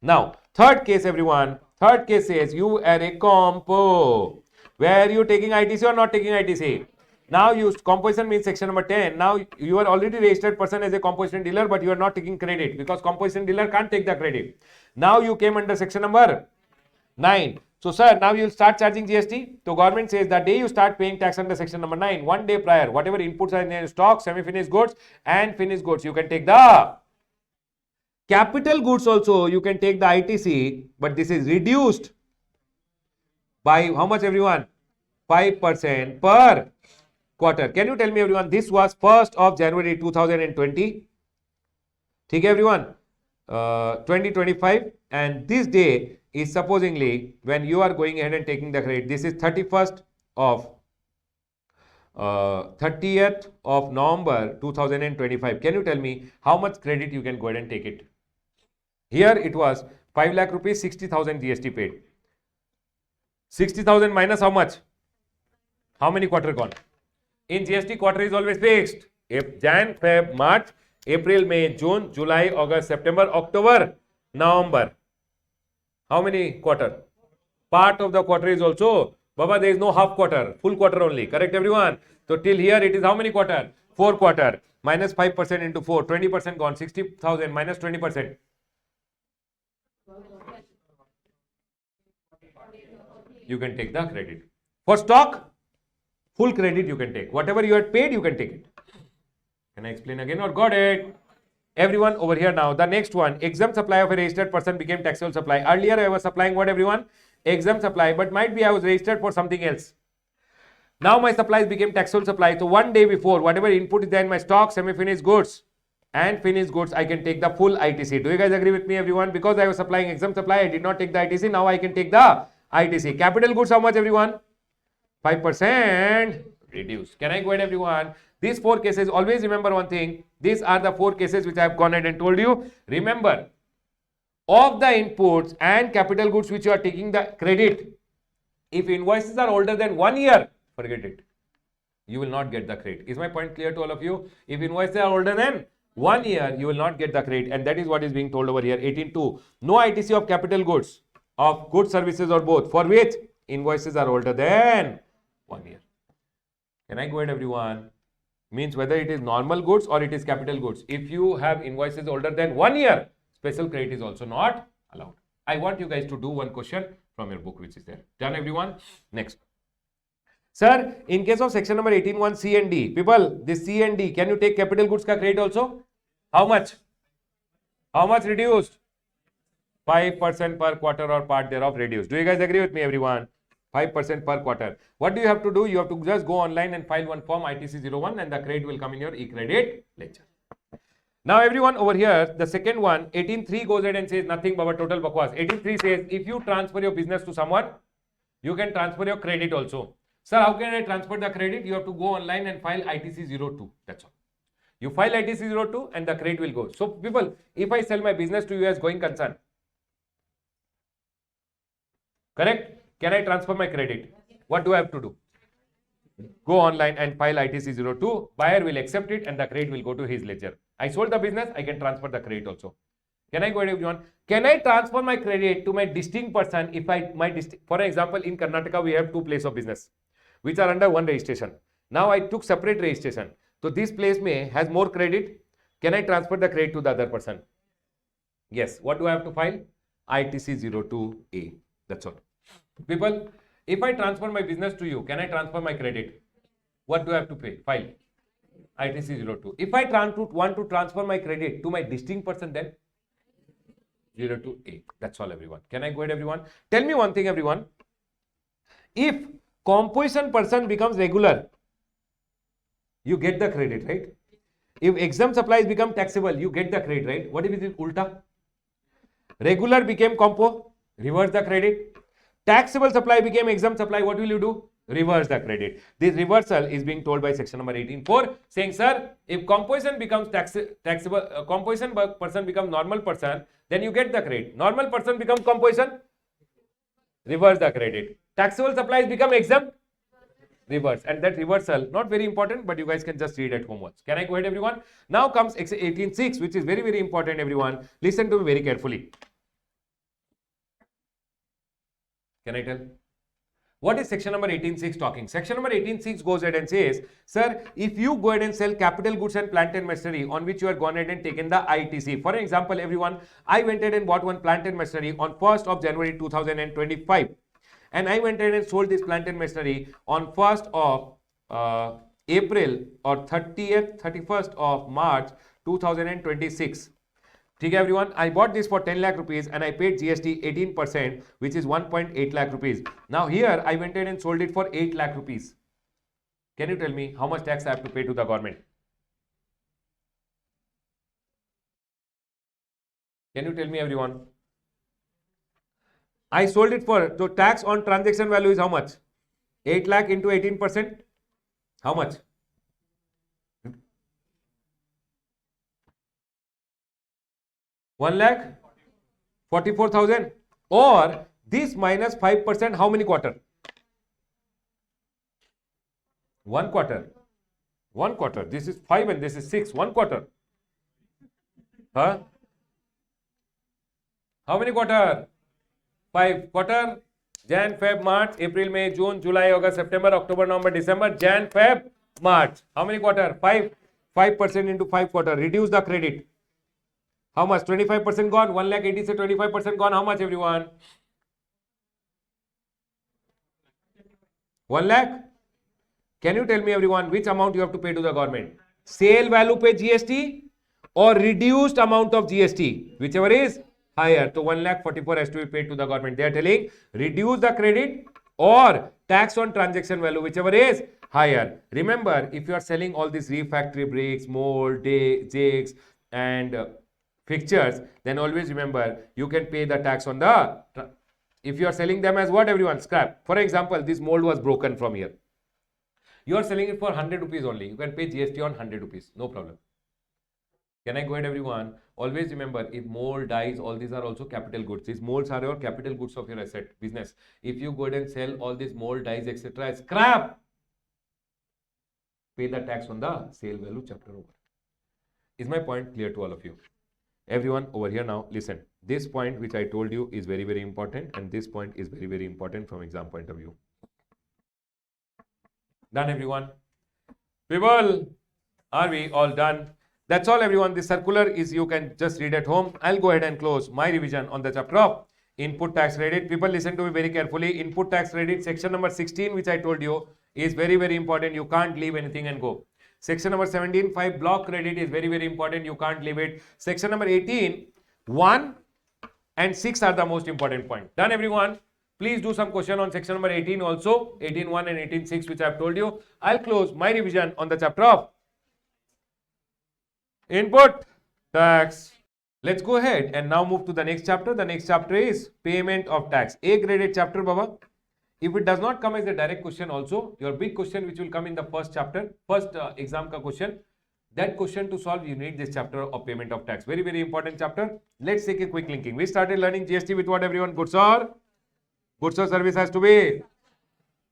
Now, third case, everyone. Third case says you are a compo. Where you taking ITC or not taking ITC? Now composition means section number 10. Now you are already registered person as a composition dealer, but you are not taking credit because composition dealer can't take the credit. Now you came under section number 9. So sir, now you will start charging GST. So government says the day you start paying tax under section number 9, 1 day prior, whatever inputs are in your stock, semi-finished goods and finished goods, you can take the capital goods also, you can take the ITC, but this is reduced by how much, everyone? 5% per quarter. Can you tell me, everyone, this was 1st of January 2020? Okay, everyone? 2025, and this day is supposingly when you are going ahead and taking the credit. This is 30th of November 2025. Can you tell me how much credit you can go ahead and take it? Here it was 5 lakh rupees, 60,000 GST paid. 60,000 minus how much? How many quarter gone? In GST, quarter is always fixed. If Jan, Feb, March, April, May, June, July, August, September, October, November. How many quarter? Part of the quarter is also, Baba, there is no half quarter, full quarter only. Correct, everyone? So till here it is how many quarter? 4 quarter. Minus 5% into 4, 20% gone. 60,000 minus 20%. You can take the credit. For stock, full credit you can take. Whatever you had paid, you can take it. Can I explain again or got it? Everyone over here now. The next one, exempt supply of a registered person became taxable supply. Earlier I was supplying what, everyone? Exempt supply, but might be I was registered for something else. Now my supplies became taxable supply. So 1 day before, whatever input is there in my stock, semi-finished goods and finished goods, I can take the full ITC. Do you guys agree with me, everyone? Because I was supplying exempt supply, I did not take the ITC. Now I can take the ITC. Capital goods, how much, everyone? 5% reduce. Can I go ahead, everyone? These 4 cases, always remember one thing. These are the 4 cases which I have gone ahead and told you. Remember, of the inputs and capital goods which you are taking the credit, if invoices are older than 1 year, forget it. You will not get the credit. Is my point clear to all of you? If invoices are older than 1 year, you will not get the credit, and that is what is being told over here. 18.2. No ITC of capital goods, of goods, services, or both, for which invoices are older than 1 year. Can I go ahead, everyone? Means whether it is normal goods or it is capital goods. If you have invoices older than 1 year, special credit is also not allowed. I want you guys to do one question from your book which is there. Done, everyone? Next. Sir, in case of section number 18(1) C and D, people, this C and D, can you take capital goods ka credit also? How much? How much reduced? 5% per quarter or part thereof reduced. Do you guys agree with me, everyone? 5% per quarter. What do you have to do? You have to just go online and file one form ITC 01 and the credit will come in your e-credit ledger. Now everyone over here, the second one, 18.3 goes ahead and says nothing but total bakwas. 18.3 says if you transfer your business to someone, you can transfer your credit also. Sir, how can I transfer the credit? You have to go online and file ITC02. That's all. You file ITC02 and the credit will go. So people, if I sell my business to you as going concern, correct? Can I transfer my credit? What do I have to do? Go online and file ITC02. Buyer will accept it and the credit will go to his ledger. I sold the business, I can transfer the credit also. Can I go ahead, everyone? Can I transfer my credit to my distinct person if for example, in Karnataka, we have two places of business which are under one registration. Now I took separate registration. So this place has more credit. Can I transfer the credit to the other person? Yes. What do I have to file? ITC02A. That's all. People, if I transfer my business to you, can I transfer my credit? What do I have to pay? File ITC02. If I want to transfer my credit to my distinct person, then 02A. That's all, everyone. Can I go ahead, everyone? Tell me one thing, everyone. If composition person becomes regular, you get the credit, right? If exempt supplies become taxable, you get the credit, right? What if it is ulta? Regular became compo, reverse the credit. Taxable supply became exempt supply, what will you do? Reverse the credit. This reversal is being told by section number 18.4, saying, sir, if composition becomes taxable, composition person becomes normal person, then you get the credit. Normal person becomes composition, reverse the credit. Taxable supplies become exempt, reverse. And that reversal, not very important, but you guys can just read at home once. Can I go ahead, everyone? Now comes 18.6, which is very, very important, everyone. Listen to me very carefully. Can I tell? What is section number 18.6 talking? Section number 18.6 goes ahead and says, sir, if you go ahead and sell capital goods and plant and machinery on which you are gone ahead and taken the ITC. For example, everyone, I went ahead and bought one plant and machinery on 1st of January 2025. And I went ahead and sold this plant and machinery on 1st of April or 31st of March 2026. Okay, everyone, I bought this for 10 lakh rupees and I paid GST 18%, which is 1.8 lakh rupees. Now here I went ahead and sold it for 8 lakh rupees. Can you tell me how much tax I have to pay to the government? Can you tell me, everyone? I sold it for, so tax on transaction value is how much? 8 lakh into 18%. How much? One lakh 44,000, or this minus 5%, how many quarter? One quarter. One quarter. This is 5 and this is 6. One quarter. Huh? How many quarter? 5 quarter. Jan, Feb, March, April, May, June, July, August, September, October, November, December, Jan, Feb, March. How many quarter? 5. 5% into 5 quarter. Reduce the credit. How much? 25% gone. 1 lakh 80 say 25% gone. How much, everyone? 1 lakh? Can you tell me, everyone, which amount you have to pay to the government? Sale value pay GST or reduced amount of GST? Whichever is higher. So 1 lakh 44 has to be paid to the government. They are telling reduce the credit or tax on transaction value, whichever is higher. Remember, if you are selling all these refractory bricks, mold, jigs, and fixtures, then always remember you can pay the tax on the, if you are selling them as what, everyone? Scrap. For example, this mold was broken from here. You are selling it for 100 rupees only. You can pay GST on 100 rupees. No problem. Can I go ahead, everyone? Always remember, if mold, dies, all these are also capital goods. These molds are your capital goods of your asset business. If you go ahead and sell all these mold, dies, etc. as scrap, pay the tax on the sale value chapter over. Is my point clear to all of you? Everyone over here now, listen. This point which I told you is very, very important, and this point is very, very important from exam point of view. Done, everyone? People, are we all done? That's all, everyone. This circular is, you can just read at home. I'll go ahead and close my revision on the chapter of input tax credit. People, listen to me very carefully. Input tax credit, section number 16, which I told you, is very, very important. You can't leave anything and go. Section number 17, 5 block credit is very, very important. You can't leave it. Section number 18, 1 and 6 are the most important point. Done, everyone? Please do some question on section number 18 also. 18.1 and 18.6, which I have told you. I'll close my revision on the chapter of input tax. Let's go ahead and now move to the next chapter. The next chapter is payment of tax. A graded chapter, Baba. If it does not come as a direct question also, your big question which will come in the first chapter, first exam ka question, that question to solve, you need this chapter of payment of tax. Very, very important chapter. Let's take a quick linking. We started learning GST with what, everyone? Goods or service has to be.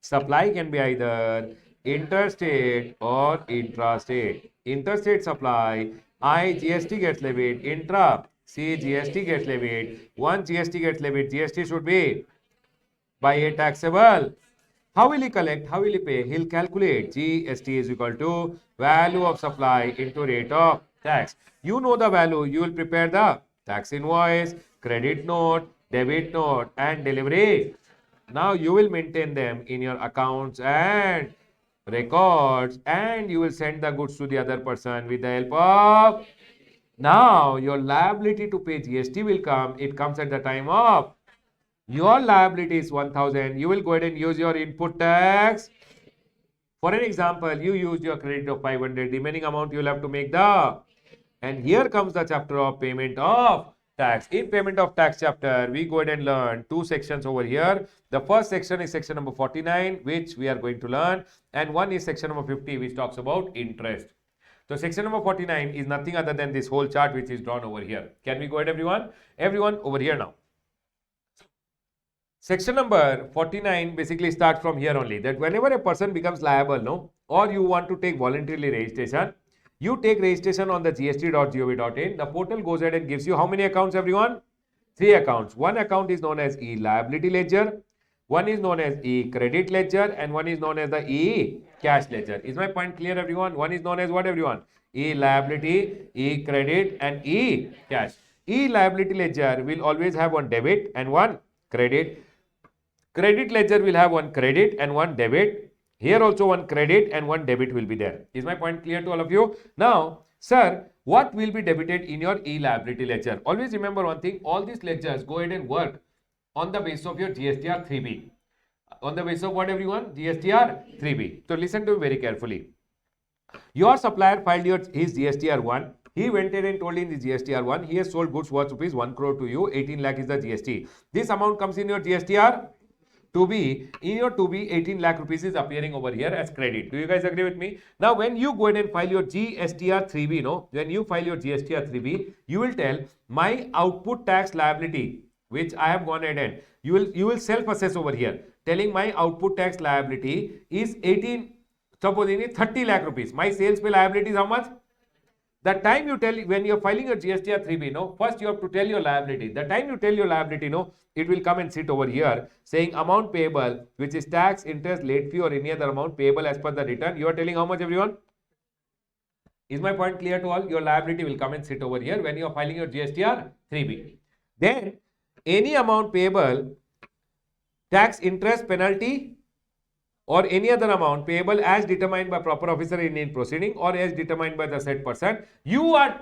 Supply can be either interstate or intrastate. Interstate supply, I GST gets levied. Intra, C GST gets levied. Once GST gets levied, GST should be by a taxable. How will he collect? How will he pay? He'll calculate GST is equal to value of supply into rate of tax. You know the value. You will prepare the tax invoice, credit note, debit note, and delivery. Now you will maintain them in your accounts and records, and you will send the goods to the other person with the help of. Now your liability to pay GST will come. It comes at the time of your liability is 1000. You will go ahead and use your input tax. For an example, you use your credit of 500. Remaining amount you will have to make the. And here comes the chapter of payment of tax. In payment of tax chapter, we go ahead and learn two sections over here. The first section is section number 49, which we are going to learn. And one is section number 50, which talks about interest. So section number 49 is nothing other than this whole chart which is drawn over here. Can we go ahead, everyone? Everyone over here now. Section number 49 basically starts from here only, that whenever a person becomes liable, no, or you want to take voluntarily registration, you take registration on the gst.gov.in. The portal goes ahead and gives you how many accounts, everyone? 3 accounts. One account is known as e-liability ledger, one is known as e-credit ledger, and one is known as the e-cash ledger. Is my point clear, everyone? One is known as what, everyone? E-liability, e-credit, and e-cash. E-liability ledger will always have one debit and one credit. Credit ledger will have one credit and one debit. Here also one credit and one debit will be there. Is my point clear to all of you? Now, sir, what will be debited in your e-liability ledger? Always remember one thing, all these ledgers go ahead and work on the basis of your GSTR 3B. On the basis of what, everyone? GSTR 3B. So listen to me very carefully. Your supplier filed his GSTR 1. He went ahead and told in the GSTR 1, he has sold goods worth rupees 1 crore to you, 18 lakh is the GST. This amount comes in your GSTR 2B. In your 2B, 18 lakh rupees is appearing over here as credit. Do you guys agree with me? Now, when you go ahead and file your GSTR 3B, no, when you file your GSTR 3B, you will tell my output tax liability, which I have gone ahead and you will self-assess over here, telling my output tax liability is 18, supposing 30 lakh rupees. My sales pay liability is how much? The time you tell, when you're filing your GSTR 3B, no, first you have to tell your liability. The time you tell your liability, no, it will come and sit over here saying amount payable, which is tax, interest, late fee, or any other amount payable as per the return. You are telling how much, everyone? Is my point clear to all? Your liability will come and sit over here when you are filing your GSTR 3B. Then, any amount payable, tax, interest, penalty, or any other amount payable as determined by proper officer in proceeding or as determined by the said person, your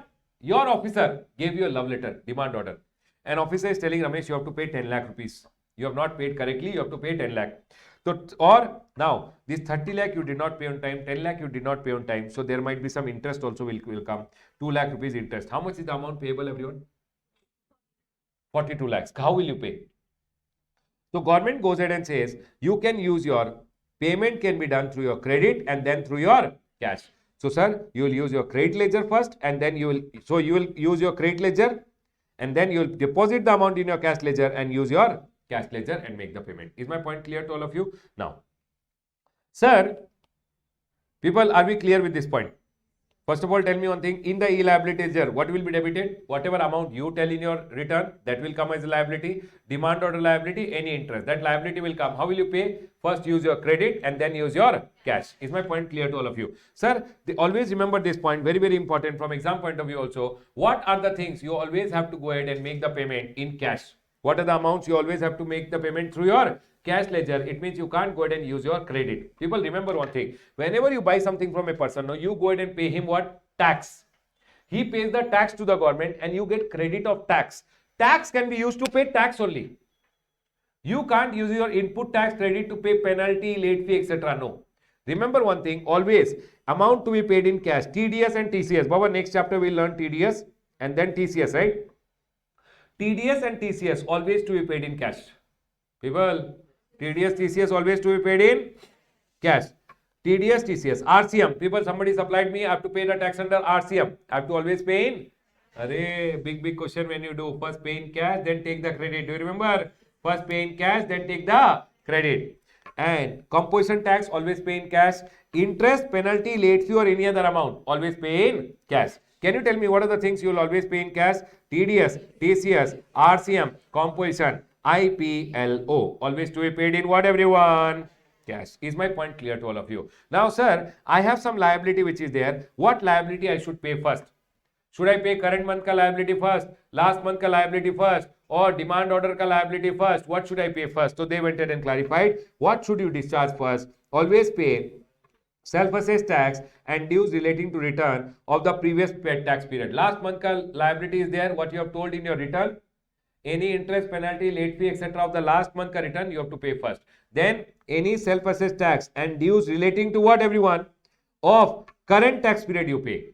officer gave you a love letter, demand order. An officer is telling Ramesh, you have to pay 10 lakh rupees. You have not paid correctly, you have to pay 10 lakh. So, or now, this 30 lakh you did not pay on time, 10 lakh you did not pay on time. So, there might be some interest also will come. 2 lakh rupees interest. How much is the amount payable, everyone? 42 lakhs. How will you pay? So, government goes ahead and says, you can use your payment can be done through your credit and then through your cash. So, sir, you will use your credit ledger first and then you will use your credit ledger and then you will deposit the amount in your cash ledger and use your cash ledger and make the payment. Is my point clear to all of you? Now, sir, people, are we clear with this point? First of all, tell me one thing. In the e-liability ledger, what will be debited? Whatever amount you tell in your return, that will come as a liability. Demand order liability, any interest. That liability will come. How will you pay? First use your credit and then use your cash. Is my point clear to all of you? Sir, always remember this point. Very, very important from exam point of view also. What are the things you always have to go ahead and make the payment in cash? What are the amounts you always have to make the payment through your cash ledger? It means you can't go ahead and use your credit. People, remember one thing. Whenever you buy something from a person, no, you go ahead and pay him what? Tax. He pays the tax to the government and you get credit of tax. Tax can be used to pay tax only. You can't use your input tax credit to pay penalty, late fee, etc. No. Remember one thing, always amount to be paid in cash, TDS and TCS. Baba, next chapter we'll learn TDS and then TCS, right? TDS and TCS always to be paid in cash. People, TDS, TCS always to be paid in cash. TDS, TCS, RCM. People, somebody supplied me, I have to pay the tax under RCM. I have to always pay in. Array, big question when you do. First pay in cash, then take the credit. Do you remember? First pay in cash, then take the credit. And composition tax, always pay in cash. Interest, penalty, late fee or any other amount, always pay in cash. Can you tell me what are the things you will always pay in cash? TDS, TCS, RCM, composition, IPLO. Always to be paid in what, everyone? Cash. Is my point clear to all of you? Now, sir, I have some liability which is there. What liability I should pay first? Should I pay current month ka liability first, last month ka liability first, or demand order ka liability first? What should I pay first? So they went ahead and clarified. What should you discharge first? Always pay self-assessed tax and dues relating to return of the previous paid tax period. Last month ka liability is there, what you have told in your return. Any interest, penalty, late fee, etc. of the last month ka return, you have to pay first. Then any self-assessed tax and dues relating to what, everyone? Of current tax period you pay.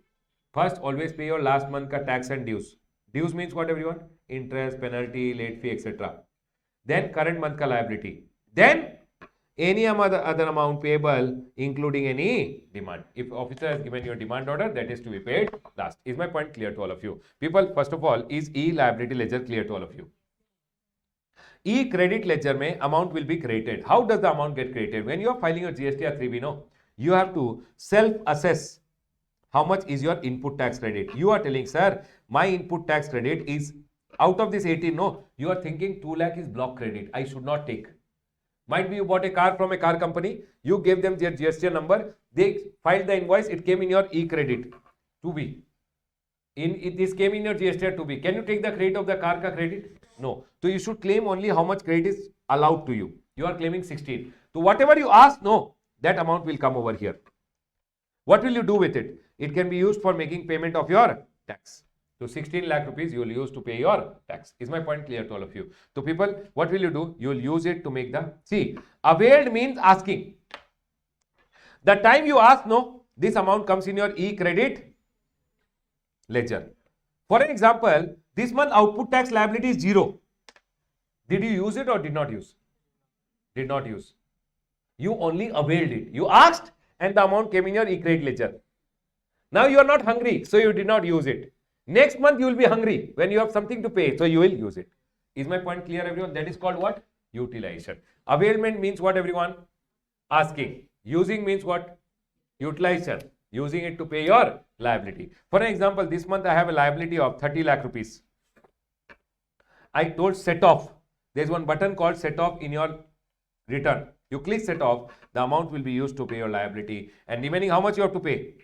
First, always pay your last month ka tax and dues. Dues means what, everyone? Interest, penalty, late fee, etc. Then current month ka liability. Then any other amount payable, including any demand. If officer has given you a demand order, that is to be paid last. Is my point clear to all of you? People, first of all, is e-liability ledger clear to all of you? E-credit ledger mein amount will be created. How does the amount get created? When you are filing your GST or 3B, no, you have to self-assess how much is your input tax credit. You are telling, sir, my input tax credit is out of this 18, no, you are thinking 2 lakh is block credit, I should not take. Might be you bought a car from a car company, you gave them their GST number, they filed the invoice, it came in your e-credit 2B. This came in your GST 2B. Can you take the credit of the car ka credit? No. So you should claim only how much credit is allowed to you. You are claiming 16. So whatever you ask, no, that amount will come over here. What will you do with it? It can be used for making payment of your tax. So 16 lakh rupees you will use to pay your tax. Is my point clear to all of you? So people, what will you do? You will use it to make the, see, availed means asking. The time you ask, no, this amount comes in your e-credit ledger. For an example, this month output tax liability is 0. Did you use it or did not use? Did not use. You only availed it. You asked and the amount came in your e-credit ledger. Now you are not hungry, so you did not use it. Next month you will be hungry when you have something to pay, so you will use it. Is my point clear, everyone? That is called what? Utilization. Availment means what, everyone? Asking. Using means what? Utilization. Using it to pay your liability. For an example, this month I have a liability of 30 lakh rupees. I told set off. There is one button called set off in your return. You click set off, the amount will be used to pay your liability, and remaining how much you have to pay?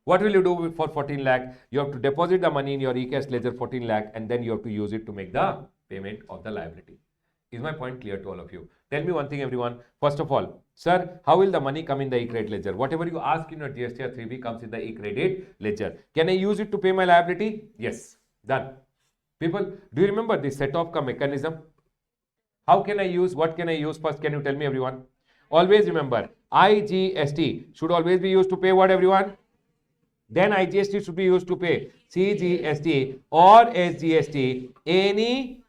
What will you do for 14 lakh? You have to deposit the money in your e-cash ledger 14 lakh and then you have to use it to make the payment of the liability. Is my point clear to all of you? Tell me one thing, everyone. First of all, sir, how will the money come in the e-credit ledger? Whatever you ask in your GST or 3B comes in the e-credit ledger. Can I use it to pay my liability? Yes. Done. People, do you remember the set-off ka mechanism? How can I use? What can I use first? Can you tell me, everyone? Always remember, IGST should always be used to pay what, everyone? Then IGST should be used to pay CGST or SGST. Any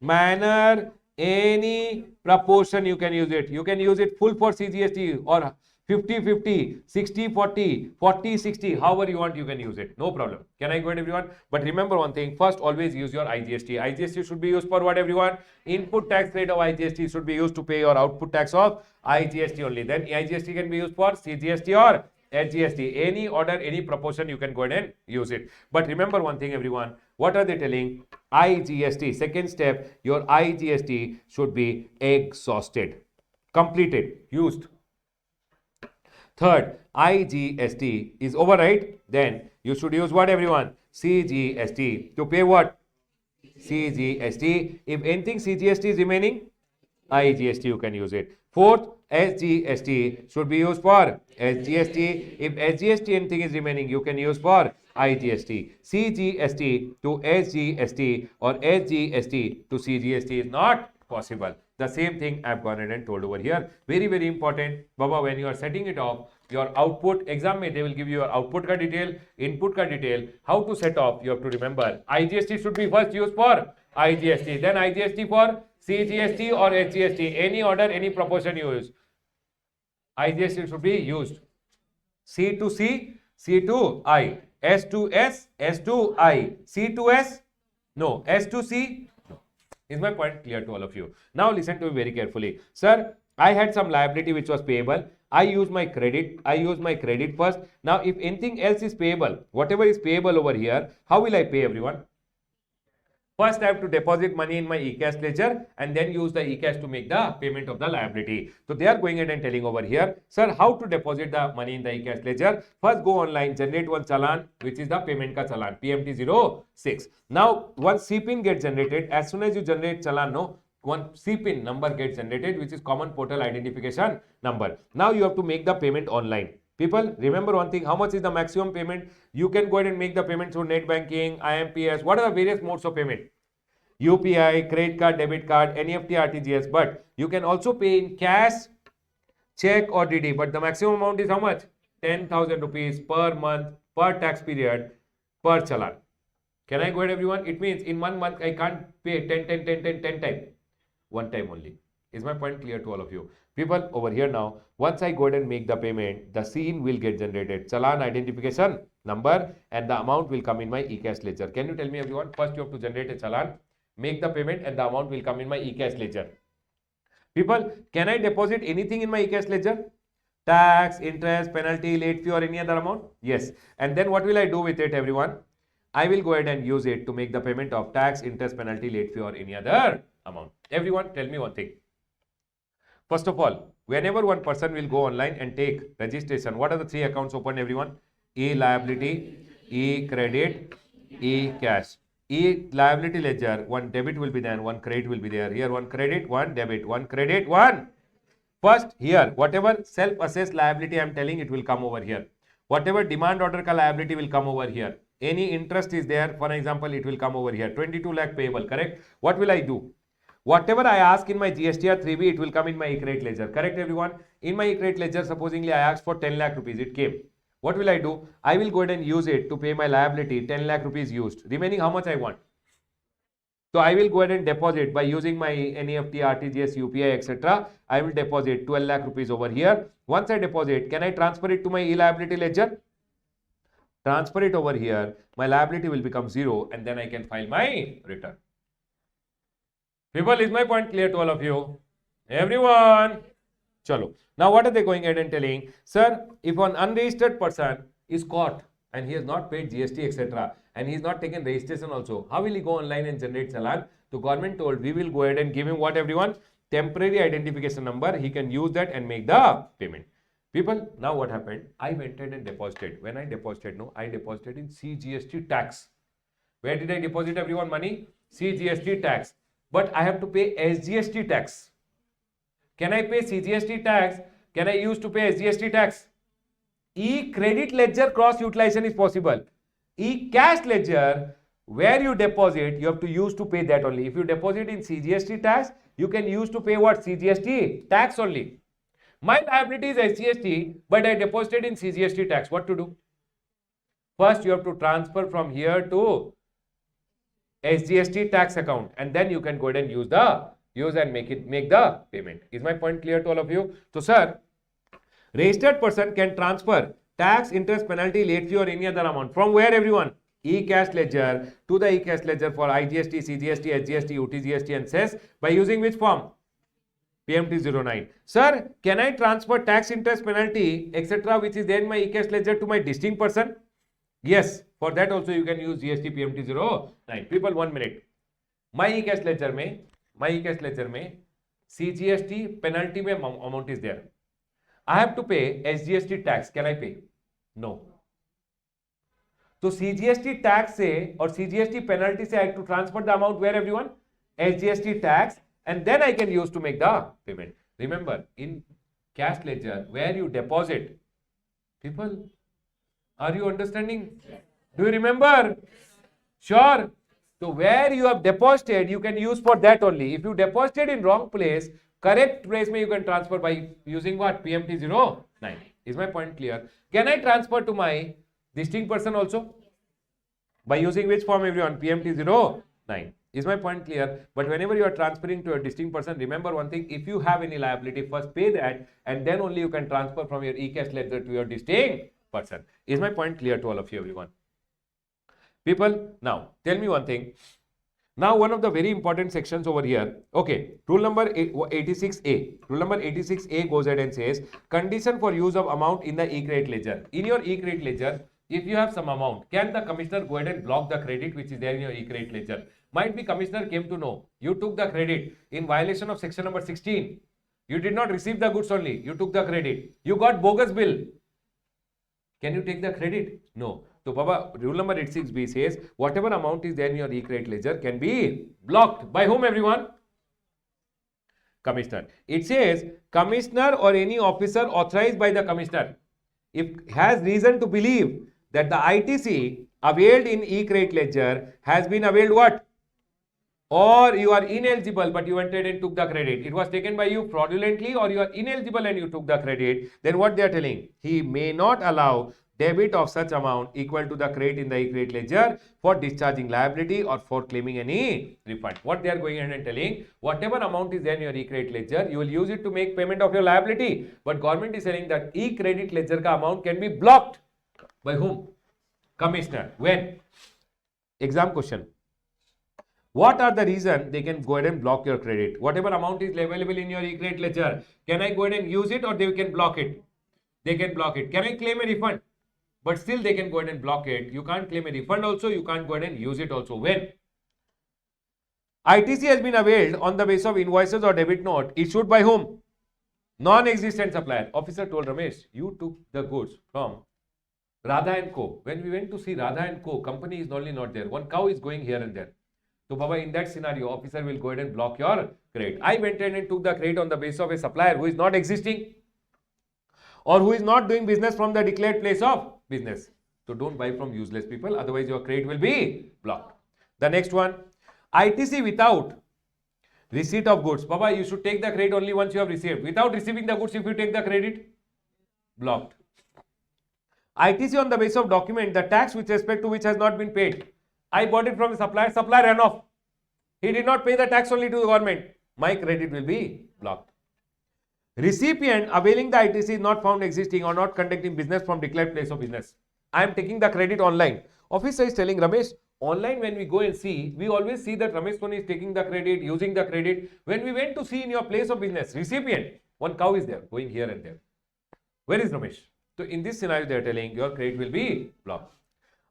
manner, any proportion you can use it. You can use it full for CGST or 50-50, 60-40, 40-60, however you want, you can use it. No problem. Can I go ahead, everyone? But remember one thing, first always use your IGST. IGST should be used for what, everyone? Input tax rate of IGST should be used to pay your output tax of IGST only. Then IGST can be used for CGST or SGST. Any order, any proportion, you can go ahead and use it. But remember one thing, everyone. What are they telling? IGST. Second step, your IGST should be exhausted, completed, used. Third, IGST is over, right? Then you should use what, everyone? CGST to pay what? CGST. If anything CGST is remaining, IGST you can use it. Fourth, SGST should be used for SGST. If SGST anything is remaining, you can use for IGST. CGST to SGST or SGST to CGST is not possible. The same thing I've gone ahead and told over here. Very, very important. Baba, when you are setting it off, your output. Exam में they will give you your output का detail, input का detail. How to set off? You have to remember. IGST should be first used for IGST, then IGST for CGST or HGST. Any order, any proportion you use. IGST should be used. C to C, C to I, S to S, S to I, C to S, no, S to C. No. Is my point clear to all of you? Now listen to me very carefully. Sir, I had some liability which was payable. I use my credit first. Now if anything else is payable, whatever is payable over here, how will I pay everyone? First, I have to deposit money in my e-cash ledger and then use the e-cash to make the payment of the liability. So they are going ahead and telling over here, sir, how to deposit the money in the e-cash ledger? First, go online, generate one challan, which is the payment ka challan, PMT06. Now, one CPIN gets generated. As soon as you generate challan, no, one CPIN number gets generated, which is common portal identification number. Now you have to make the payment online. People, remember one thing, how much is the maximum payment? You can go ahead and make the payment through net banking, IMPS. What are the various modes of payment? UPI, credit card, debit card, NEFT, RTGS. But you can also pay in cash, check or DD. But the maximum amount is how much? 10,000 rupees per month, per tax period, per challan. Can I go ahead, everyone? It means in 1 month, I can't pay 10 times. One time only. Is my point clear to all of you? People, over here now, once I go ahead and make the payment, the scene will get generated. Challan identification number and the amount will come in my e-cash ledger. Can you tell me, everyone? First, you have to generate a challan, make the payment, and the amount will come in my e-cash ledger. People, can I deposit anything in my e-cash ledger? Tax, interest, penalty, late fee, or any other amount? Yes. And then what will I do with it, everyone? I will go ahead and use it to make the payment of tax, interest, penalty, late fee, or any other amount. Everyone, tell me one thing. First of all, whenever one person will go online and take registration, what are the 3 accounts open, everyone? E liability, E credit, E cash. E liability ledger, one debit will be there, one credit will be there. Here, one credit, one debit, one credit, one. First, here, whatever self-assessed liability I am telling, it will come over here. Whatever demand order ka liability will come over here. Any interest is there, for example, it will come over here. 22 lakh payable, correct? What will I do? Whatever I ask in my GSTR 3B, it will come in my e-credit ledger. Correct, everyone? In my e-credit ledger, supposingly I asked for 10 lakh rupees, it came. What will I do? I will go ahead and use it to pay my liability, 10 lakh rupees used. Remaining how much I want? So I will go ahead and deposit by using my NEFT, RTGS, UPI, etc. I will deposit 12 lakh rupees over here. Once I deposit, can I transfer it to my e-liability ledger? Transfer it over here. My liability will become 0 and then I can file my return. People, is my point clear to all of you? Everyone? Chalo. Now, what are they going ahead and telling? Sir, if an unregistered person is caught and he has not paid GST, etc., and he is not taken registration also, how will he go online and generate challan? The government told we will go ahead and give him what, everyone? Temporary identification number. He can use that and make the payment. People, now what happened? I went ahead and deposited. When I deposited, no, I deposited in CGST tax. Where did I deposit, everyone, money? CGST tax. But I have to pay SGST tax. Can I pay CGST tax? Can I use to pay SGST tax? E-credit ledger cross utilization is possible. E-cash ledger, where you deposit, you have to use to pay that only. If you deposit in CGST tax, you can use to pay what? CGST tax only. My liability is SGST, but I deposited in CGST tax. What to do? First, you have to transfer from here to SGST tax account, and then you can go ahead and use and make the payment. Is my point clear to all of you? So, sir, registered person can transfer tax, interest, penalty, late fee, or any other amount from where, everyone? E-cash ledger to the e-cash ledger for IGST, CGST, SGST, UTGST, and cess by using which form? PMT09. Sir, can I transfer tax, interest, penalty, etc., which is there in my e-cash ledger to my distinct person? Yes. For that also you can use GST PMT09. People, 1 minute. My e-cash ledger में CGST penalty में amount is there. I have to pay SGST tax. Can I pay? No. So CGST tax से और CGST penalty से I have to transfer the amount where, everyone? SGST tax, and then I can use to make the payment. Remember, in cash ledger where you deposit, people, are you understanding? Do you remember? Sure. So where you have deposited, you can use for that only. If you deposited in wrong place, correct place you can transfer by using what? PMT09. Is my point clear? Can I transfer to my distinct person also? By using which form, everyone? PMT09. Is my point clear? But whenever you are transferring to a distinct person, remember one thing, if you have any liability, first pay that and then only you can transfer from your e-cash ledger to your distinct person. Is my point clear to all of you, everyone? People, now tell me one thing. Now, one of the very important sections over here. Okay, rule number 86A. Rule number 86A goes ahead and says, condition for use of amount in the e-credit ledger. In your e-credit ledger, if you have some amount, can the commissioner go ahead and block the credit which is there in your e-credit ledger? Might be commissioner came to know you took the credit in violation of section number 16. You did not receive the goods only. You took the credit. You got bogus bill. Can you take the credit? No. So, Baba, rule number 86B says, whatever amount is there in your e-credit ledger can be blocked. By whom, everyone? Commissioner. It says, commissioner or any officer authorized by the commissioner, if has reason to believe that the ITC availed in e-credit ledger has been availed what? Or you are ineligible but you went ahead and took the credit. It was taken by you fraudulently or you are ineligible and you took the credit. Then what they are telling? He may not allow debit of such amount equal to the credit in the e-credit ledger for discharging liability or for claiming any refund. What they are going ahead and telling, whatever amount is there in your e-credit ledger, you will use it to make payment of your liability. But government is saying that e-credit ledger ka amount can be blocked. By whom? Commissioner. When? Exam question. What are the reason they can go ahead and block your credit? Whatever amount is available in your e-credit ledger, can I go ahead and use it or they can block it? They can block it. Can I claim a refund? But still they can go ahead and block it. You can't claim a refund also, you can't go ahead and use it also. When? ITC has been availed on the basis of invoices or debit note issued by whom? Non-existent supplier. Officer told Ramesh, you took the goods from Radha and Co. When we went to see Radha and Co, company is only not there. One cow is going here and there. So, Baba, in that scenario, officer will go ahead and block your credit. I went in and took the credit on the basis of a supplier who is not existing or who is not doing business from the declared place of business. So, don't buy from useless people, otherwise your credit will be blocked. The next one, ITC without receipt of goods. Baba, you should take the credit only once you have received. Without receiving the goods, if you take the credit, blocked. ITC on the basis of document, the tax with respect to which has not been paid. I bought it from the supplier, supplier ran off. He did not pay the tax only to the government. My credit will be blocked. Recipient availing the ITC is not found existing or not conducting business from declared place of business. I am taking the credit online. Officer is telling Ramesh, online when we go and see, we always see that Ramesh Soni is taking the credit, using the credit. When we went to see in your place of business, recipient, one cow is there, going here and there. Where is Ramesh? So in this scenario, they are telling your credit will be blocked.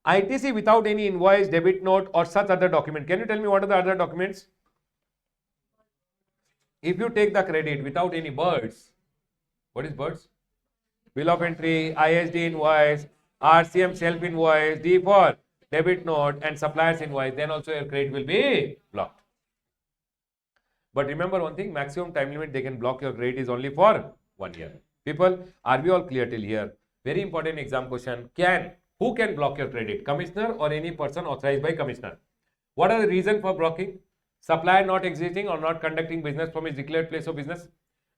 ITC without any invoice, debit note or such other document. Can you tell me what are the other documents? If you take the credit without any birds, what is birds? Bill of entry, ISD invoice, RCM self invoice, D for debit note and supplier's invoice, then also your credit will be blocked. But remember one thing, maximum time limit they can block your credit is only for 1 year. People, are we all clear till here? Very important exam question. Who can block your credit? Commissioner or any person authorized by commissioner? What are the reasons for blocking? Supplier not existing or not conducting business from his declared place of business.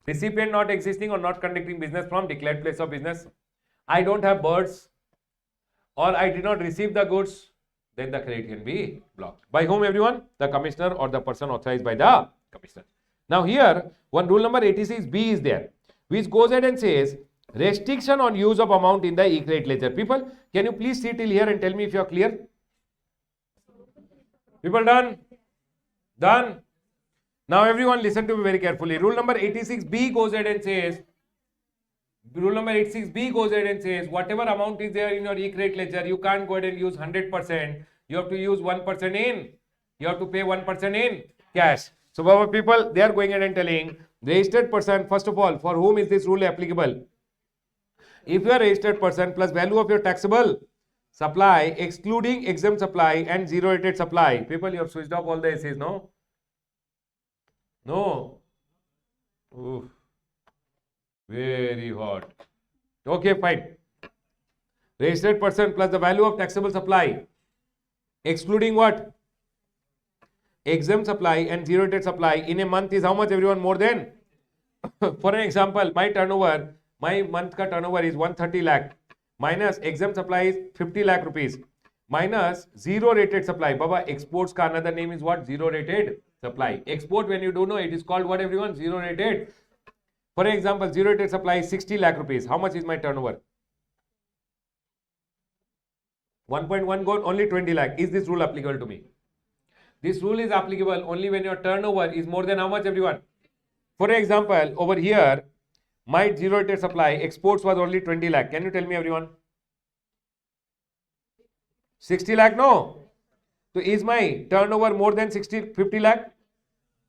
Recipient not existing or not conducting business from declared place of business. I don't have birds or I did not receive the goods. Then the credit can be blocked. By whom, everyone? The commissioner or the person authorized by the commissioner. Now here, one rule number 86B is there, which goes ahead and says, restriction on use of amount in the e-credit ledger. People, can you please sit till here and tell me if you are clear? People done? Done? Now everyone listen to me very carefully. Rule number 86B goes ahead and says, whatever amount is there in your e-credit ledger, you can't go ahead and use 100%. You have to use 1% in. You have to pay 1% in cash. So, Baba, people, they are going ahead and telling, registered person, first of all, for whom is this rule applicable? If you are a registered person plus value of your taxable supply, excluding exempt supply and zero rated supply. People, you have switched off all the essays, no? No. Oof. Very hot. Okay, fine. Registered person plus the value of taxable supply, excluding what? Exempt supply and zero rated supply in a month is how much, everyone? More than? For an example, my turnover My month ka turnover is 130 lakh minus exempt supply is 50 lakh rupees minus zero rated supply. Baba, exports ka another name is what? Zero rated supply. Export, when you don't know, it is called what, everyone? Zero rated. For example, zero rated supply is 60 lakh rupees. How much is my turnover? 1.1 gold, only 20 lakh. Is this rule applicable to me? This rule is applicable only when your turnover is more than how much, everyone? For example, over here, my zero rated supply exports was only 20 lakh. Can you tell me, everyone? 60 lakh? No. So is my turnover more than 50 lakh?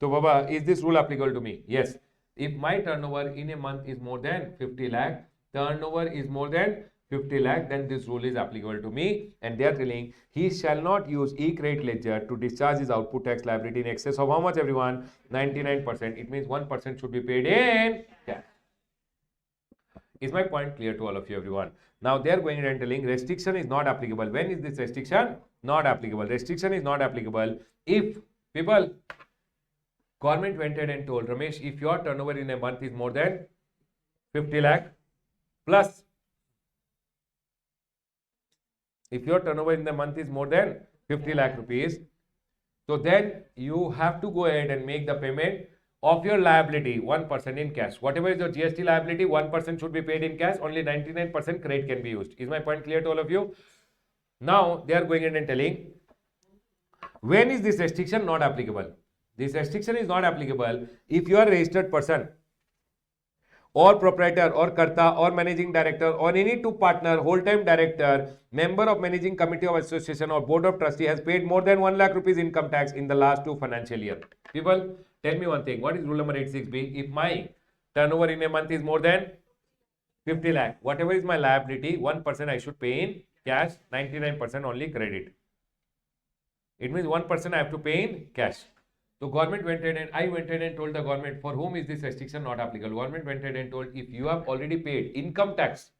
So Baba, is this rule applicable to me? Yes. If my turnover in a month is more than 50 lakh, turnover is more than 50 lakh, then this rule is applicable to me. And they are telling he shall not use e-credit ledger to discharge his output tax liability in excess of how much, everyone? 99%. It means 1% should be paid in cash. Is my point clear to all of you, everyone? Now they are going and telling restriction is not applicable. When is this restriction not applicable? Restriction is not applicable if people, government went ahead and told Ramesh, if your turnover in a month is more than 50 lakh plus, if your turnover in the month is more than 50 lakh rupees, so then you have to go ahead and make the payment of your liability 1% in cash. Whatever is your GST liability, 1% should be paid in cash. Only 99% credit can be used. Is my point clear to all of you? Now they are going ahead and telling when is this restriction not applicable? This restriction is not applicable if you are a registered person or proprietor or karta or managing director or any two partner, whole time director, member of managing committee of association or board of trustee has paid more than 1 lakh rupees income tax in the last 2 financial year. People, tell me one thing. What is rule number 86B? If my turnover in a month is more than 50 lakh, whatever is my liability, 1% I should pay in cash, 99% only credit. It means 1% I have to pay in cash. So government went ahead and I went ahead and told the government, for whom is this restriction not applicable? Government went ahead and told, if you have already paid income tax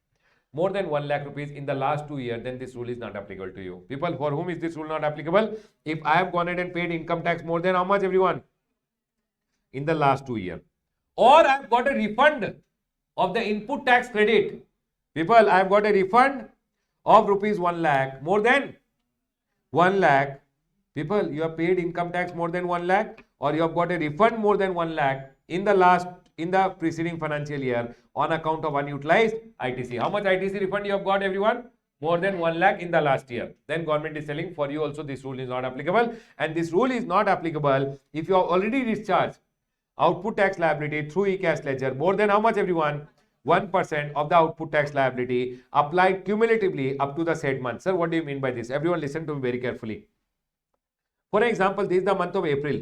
more than 1 lakh rupees in the last 2 years, then this rule is not applicable to you. People, for whom is this rule not applicable? If I have gone ahead and paid income tax more than how much, everyone? In the last 2 years. Or I have got a refund of the input tax credit. People, I have got a refund of rupees 1 lakh, more than 1 lakh. People, you have paid income tax more than 1 lakh, or you have got a refund more than 1 lakh in the preceding financial year on account of unutilized ITC. How much ITC refund you have got, everyone? More than 1 lakh in the last year. Then government is telling, for you also this rule is not applicable. And this rule is not applicable if you have already discharged output tax liability through e-cash ledger more than how much, everyone? 1% of the output tax liability applied cumulatively up to the said month. Sir, what do you mean by this? Everyone listen to me very carefully. For example, this is the month of April.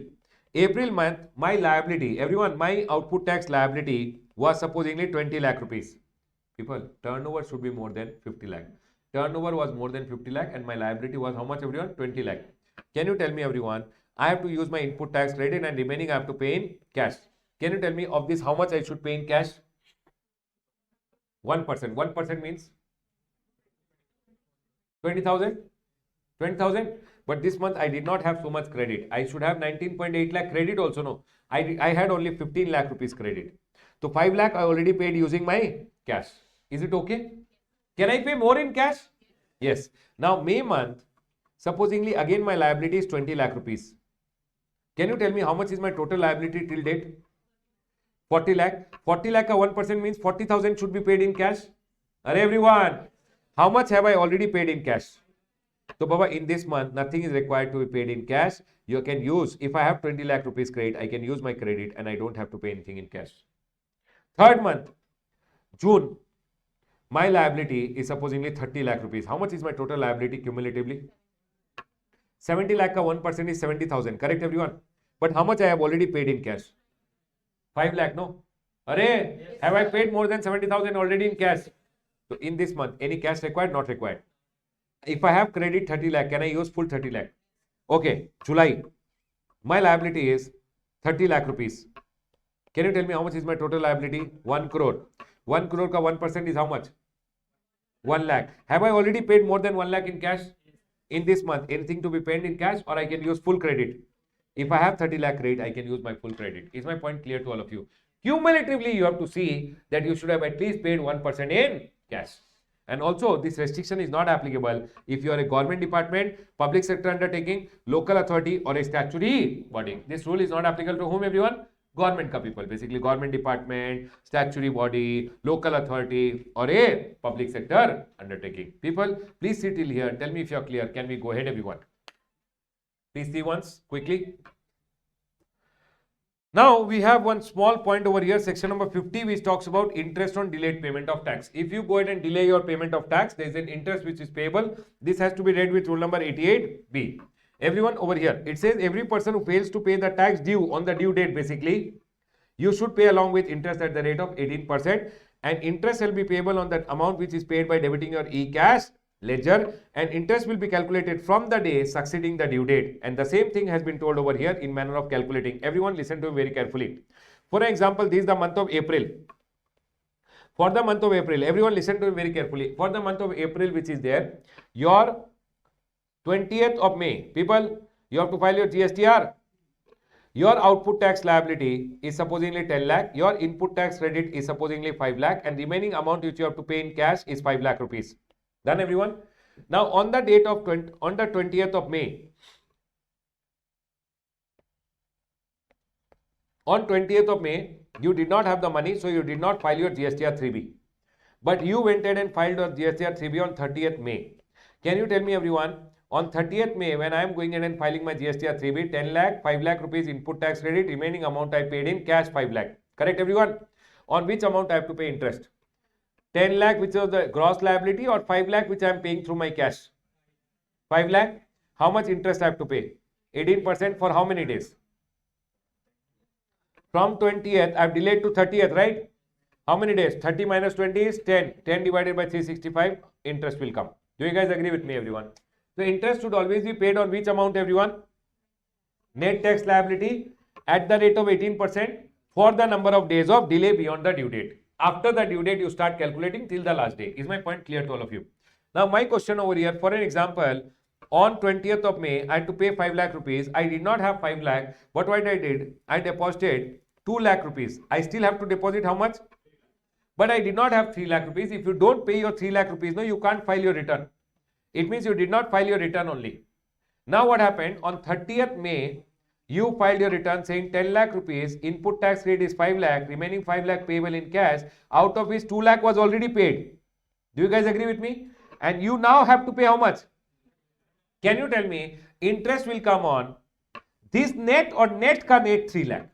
April month, my liability, everyone, my output tax liability was supposedly 20 lakh rupees. People, turnover should be more than 50 lakh. Turnover was more than 50 lakh and my liability was how much, everyone? 20 lakh. Can you tell me, everyone, I have to use my input tax credit and remaining I have to pay in cash. Can you tell me of this how much I should pay in cash? 1%. 1% means 20,000. 20,000. But this month I did not have so much credit. I should have 19.8 lakh credit also. No, I had only 15 lakh rupees credit. So 5 lakh I already paid using my cash. Is it okay? Can I pay more in cash? Yes. Now May month, supposingly again my liability is 20 lakh rupees. Can you tell me how much is my total liability till date? 40 lakh. 40 lakh ka 1% means 40,000 should be paid in cash. Are everyone, how much have I already paid in cash? So Baba, in this month, nothing is required to be paid in cash. You can use, if I have 20 lakh rupees credit, I can use my credit and I don't have to pay anything in cash. Third month, June, my liability is supposedly 30 lakh rupees. How much is my total liability cumulatively? 70 lakh ka 1% is 70,000. Correct, everyone? But how much I have already paid in cash? 5 lakh, no? Array, have I paid more than 70,000 already in cash? So in this month, any cash required? Not required. If I have credit 30 lakh, can I use full 30 lakh? Okay, July. My liability is 30 lakh rupees. Can you tell me how much is my total liability? 1 crore. 1 crore ka 1% is how much? 1 lakh. Have I already paid more than 1 lakh in cash? In this month, anything to be paid in cash or I can use full credit? If I have 30 lakh credit, I can use my full credit. Is my point clear to all of you? Cumulatively, you have to see that you should have at least paid 1% in cash. And also, this restriction is not applicable if you are a government department, public sector undertaking, local authority, or a statutory body. This rule is not applicable to whom, everyone? Government ka people, basically government department, statutory body, local authority, or a public sector undertaking. People, please sit till here. Tell me if you are clear. Can we go ahead, everyone? Please see once quickly. Now we have one small point over here, section number 50, which talks about interest on delayed payment of tax. If you go ahead and delay your payment of tax, there is an interest which is payable. This has to be read with rule number 88B. Everyone over here, it says every person who fails to pay the tax due on the due date, basically, you should pay along with interest at the rate of 18%, and interest shall be payable on that amount which is paid by debiting your e-cash ledger, and interest will be calculated from the day succeeding the due date. And the same thing has been told over here in manner of calculating. Everyone listen to me very carefully. For example, this is the month of April. For the month of April, everyone listen to me very carefully. For the month of April, which is there, your 20th of May, people, you have to file your GSTR. Your output tax liability is supposedly 10 lakh. Your input tax credit is supposedly 5 lakh, and remaining amount which you have to pay in cash is 5 lakh rupees. Done, everyone? Now, on the date of on the 20th of May, on 20th of May, you did not have the money, so you did not file your GSTR 3B. But you went ahead and filed your GSTR 3B on 30th May. Can you tell me, everyone, on 30th May, when I am going ahead and filing my GSTR 3B, 10 lakh, 5 lakh rupees input tax credit, remaining amount I paid in cash 5 lakh. Correct, everyone? On which amount I have to pay interest? 10 lakh, which is the gross liability, or 5 lakh, which I am paying through my cash? 5 lakh. How much interest I have to pay? 18% for how many days? From 20th, I have delayed to 30th, right? How many days? 30 minus 20 is 10. 10 divided by 365, interest will come. Do you guys agree with me, everyone? So, interest should always be paid on which amount, everyone? Net tax liability at the rate of 18% for the number of days of delay beyond the due date. After the due date, you start calculating till the last day. Is my point clear to all of you? Now, my question over here, for an example, on 20th of May, I had to pay 5 lakh rupees. I did not have 5 lakh. But what I did, I deposited 2 lakh rupees. I still have to deposit how much? But I did not have 3 lakh rupees. If you don't pay your 3 lakh rupees, no, you can't file your return. It means you did not file your return only. Now, what happened? On 30th May, you filed your return saying 10 lakh rupees, input tax rate is 5 lakh, remaining 5 lakh payable in cash, out of which 2 lakh was already paid. Do you guys agree with me? And you now have to pay how much? Can you tell me, interest will come on this net or net ka net 3 lakh?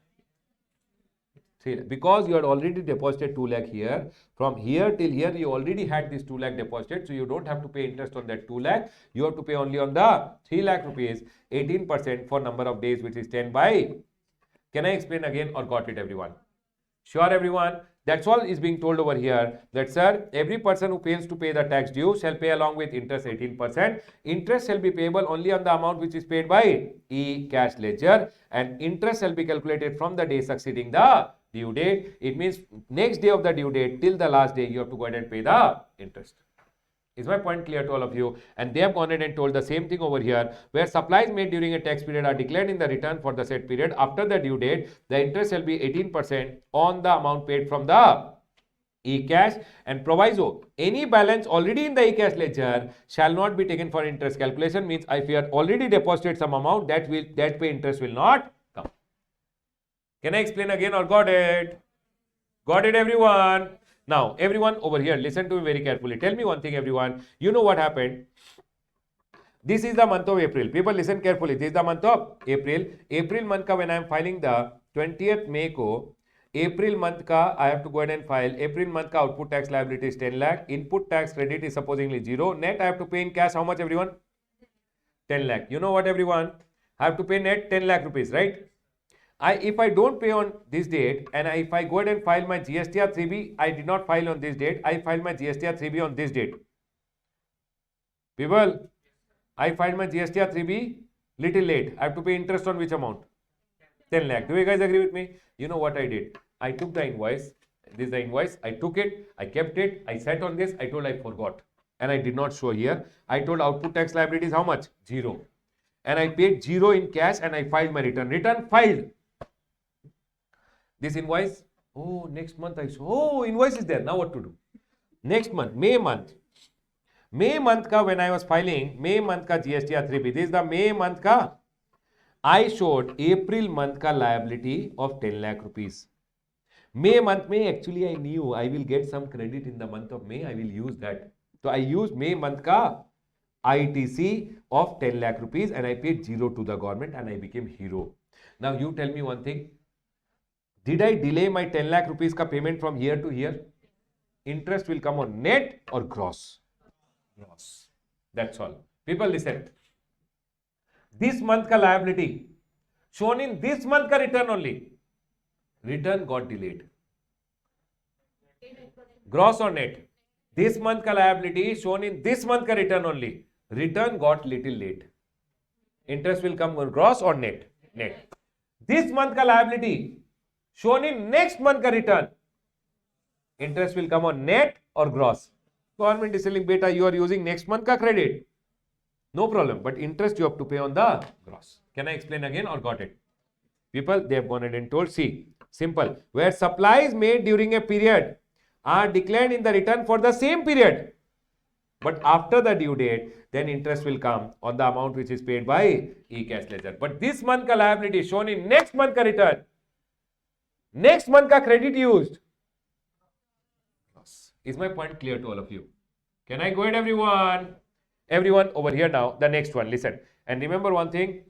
3 lakh. Because you had already deposited 2 lakh here. From here till here, you already had this 2 lakh deposited. So you don't have to pay interest on that 2 lakh. You have to pay only on the 3 lakh rupees, 18% for number of days, which is 10 by. Can I explain again or got it, everyone? Sure, everyone? That's all is being told over here, that sir, every person who fails to pay the tax due shall pay along with interest 18%. Interest shall be payable only on the amount which is paid by e-cash ledger, and interest shall be calculated from the day succeeding the due date. It means next day of the due date till the last day, you have to go ahead and pay the interest. Is my point clear to all of you? And they have gone ahead and told the same thing over here, where supplies made during a tax period are declared in the return for the said period after the due date. The interest shall be 18% on the amount paid from the e-cash, and proviso, any balance already in the e-cash ledger shall not be taken for interest calculation. Means if you have already deposited some amount, that pay interest will not come. Can I explain again or got it? Got it, everyone? Now, everyone over here, listen to me very carefully. Tell me one thing, everyone. You know what happened? This is the month of April. People listen carefully. This is the month of April. April month ka when I am filing the 20th May ko, April month ka I have to go ahead and file. April month ka output tax liability is 10 lakh. Input tax credit is supposedly 0. Net I have to pay in cash how much, everyone? 10 lakh. You know what, everyone? I have to pay net 10 lakh rupees, right? If I don't pay on this date, and if I go ahead and file my GSTR 3B, I did not file on this date, I filed my GSTR 3B on this date. People, I filed my GSTR 3B little late. I have to pay interest on which amount? 10 lakh. Do you guys agree with me? You know what I did? I took the invoice. This is the invoice. I took it. I kept it. I sat on this. I told I forgot. And I did not show here. I told output tax liability is how much? 0. And I paid 0 in cash and I filed my return. Return filed. This invoice Oh, next month I saw. Oh, invoice is there. Now what to do? Next month, May month. May month ka when I was filing, May month ka GST or 3B. This is the May month ka. I showed April month ka liability of 10 lakh rupees. May month में actually I knew I will get some credit in the month of May. I will use that. So I used May month ka ITC of 10 lakh rupees and I paid 0 to the government and I became hero. Now you tell me one thing. Did I delay my 10 lakh rupees ka payment from here to here? Interest will come on net or gross? Gross. That's all. People listen. This month ka liability shown in this month ka return only. Return got delayed. Gross or net? This month ka liability shown in this month ka return only. Return got little late. Interest will come on gross or net? Net. This month ka liability shown in next month ka return. Interest will come on net or gross. Government is telling, beta, you are using next month ka credit. No problem, but interest you have to pay on the gross. Can I explain again or got it? People, they have gone ahead and told, see, simple. Where supplies made during a period are declared in the return for the same period. But after the due date, then interest will come on the amount which is paid by e-cash ledger. But this month ka liability shown in next month ka return. Next month ka credit used. Is my point clear to all of you? Can I go ahead, everyone? Everyone over here now, the next one, listen. And remember one thing.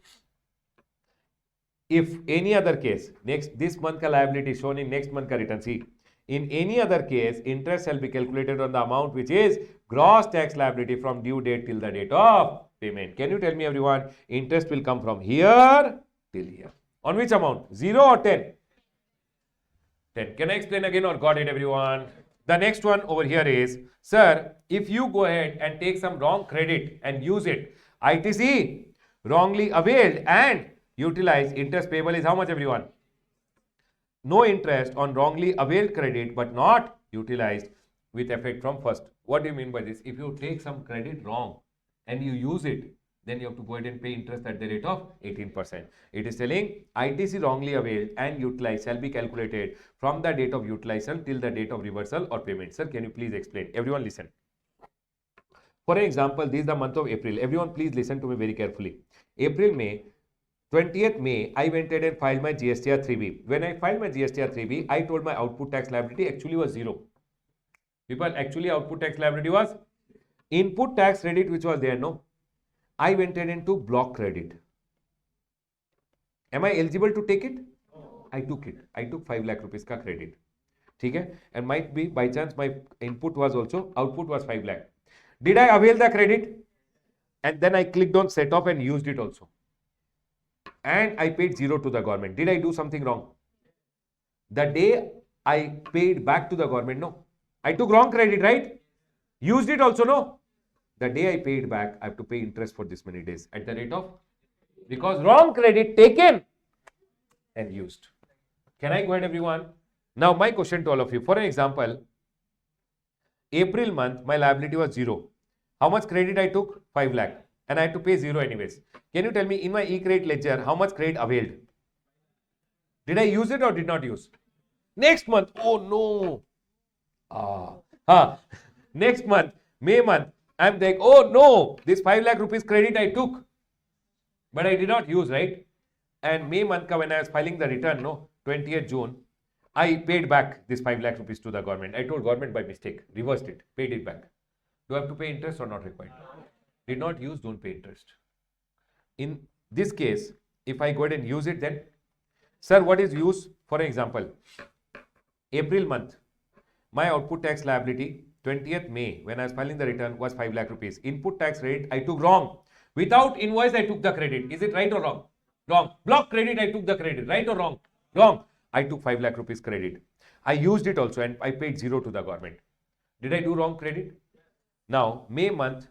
If any other case, this month ka liability shown in next month ka return, see, in any other case, interest shall be calculated on the amount which is gross tax liability from due date till the date of payment. Can you tell me, everyone, interest will come from here till here. On which amount? 0 or 10? 10. Can I explain again or got it, everyone? The next one over here is, sir, if you go ahead and take some wrong credit and use it, ITC, wrongly availed and utilized, interest payable is how much, everyone? No interest on wrongly availed credit but not utilized with effect from first. What do you mean by this? If you take some credit wrong and you use it, then you have to go ahead and pay interest at the rate of 18%. It is telling ITC wrongly availed and utilized shall be calculated from the date of utilization till the date of reversal or payment. Sir, can you please explain? Everyone listen. For example, this is the month of April. Everyone please listen to me very carefully. April, May, 20th May, I went ahead and filed my GSTR 3B. When I filed my GSTR 3B, I told my output tax liability actually was 0. People, actually output tax liability was input tax credit which was there, no? I went ahead into block credit. Am I eligible to take it? I took it. I took 5 lakh rupees ka credit. Okay? And might be by chance my input was also, output was 5 lakh. Did I avail the credit? And then I clicked on set off and used it also. And I paid 0 to the government. Did I do something wrong? The day I paid back to the government, no. I took wrong credit, right? Used it also, no. The day I paid back, I have to pay interest for this many days at the rate of, because wrong credit taken and used. Can I go ahead, everyone? Now, my question to all of you. For an example, April month, my liability was 0. How much credit I took? 5 lakh. And I had to pay 0 anyways. Can you tell me in my e-credit ledger, how much credit availed? Did I use it or did not use? Next month, oh no. Next month, May month, I'm like, oh no, this 5 lakh rupees credit I took, but I did not use, right? And May month when I was filing the return, no, 20th June, I paid back this 5 lakh rupees to the government. I told government by mistake, reversed it, paid it back. Do I have to pay interest or not required? Did not use, don't pay interest. In this case, if I go ahead and use it, then, sir, what is use? For example, April month, my output tax liability, 20th May, when I was filing the return, was 5 lakh rupees. Input tax rate, I took wrong. Without invoice, I took the credit. Is it right or wrong? Wrong. Block credit, I took the credit. Right or wrong? Wrong. I took 5 lakh rupees credit. I used it also and I paid 0 to the government. Did I do wrong credit? Now, May month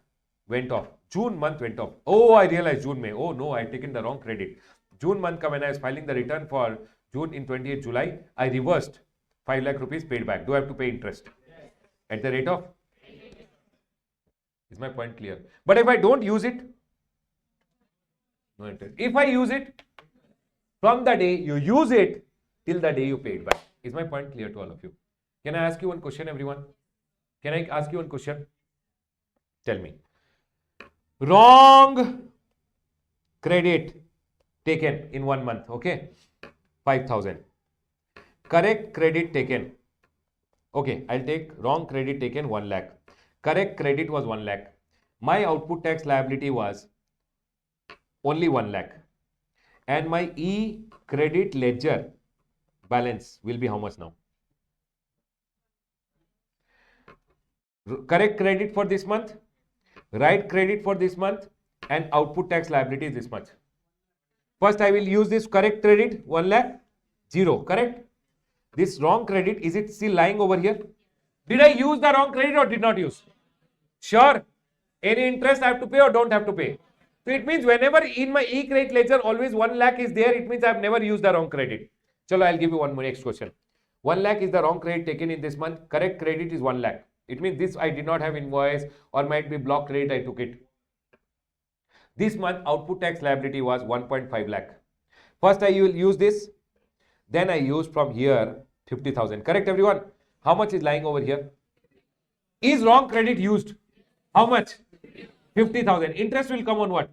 went off. June month went off. Oh, I realized June, May. Oh no, I taken the wrong credit. June month, when I was filing the return for June in 28th July, I reversed 5 lakh rupees paid back. Do I have to pay interest? At the rate of? Is my point clear? But if I don't use it, no interest. If I use it, from the day you use it till the day you paid back. Is my point clear to all of you? Can I ask you one question, everyone? Can I ask you one question? Tell me. Wrong credit taken in 1 month, okay? 5,000. Correct credit taken. Okay, I'll take wrong credit taken 1 lakh. Correct credit was 1 lakh. My output tax liability was only 1 lakh. And my credit ledger balance will be how much now? Correct credit for this month, right credit for this month, and output tax liability is this much. First, I will use this correct credit 1 lakh, 0, correct? This wrong credit, is it still lying over here? Did I use the wrong credit or did not use? Sure. Any interest I have to pay or don't have to pay? So it means whenever in my credit ledger always 1 lakh is there, it means I have never used the wrong credit. Chalo, I'll give you one more next question. 1 lakh is the wrong credit taken in this month. Correct credit is 1 lakh. It means this I did not have invoice or might be block credit, I took it. This month output tax liability was 1.5 lakh. First I will use this. Then I use from here 50,000. Correct everyone? How much is lying over here? Is wrong credit used? How much? 50,000. Interest will come on what?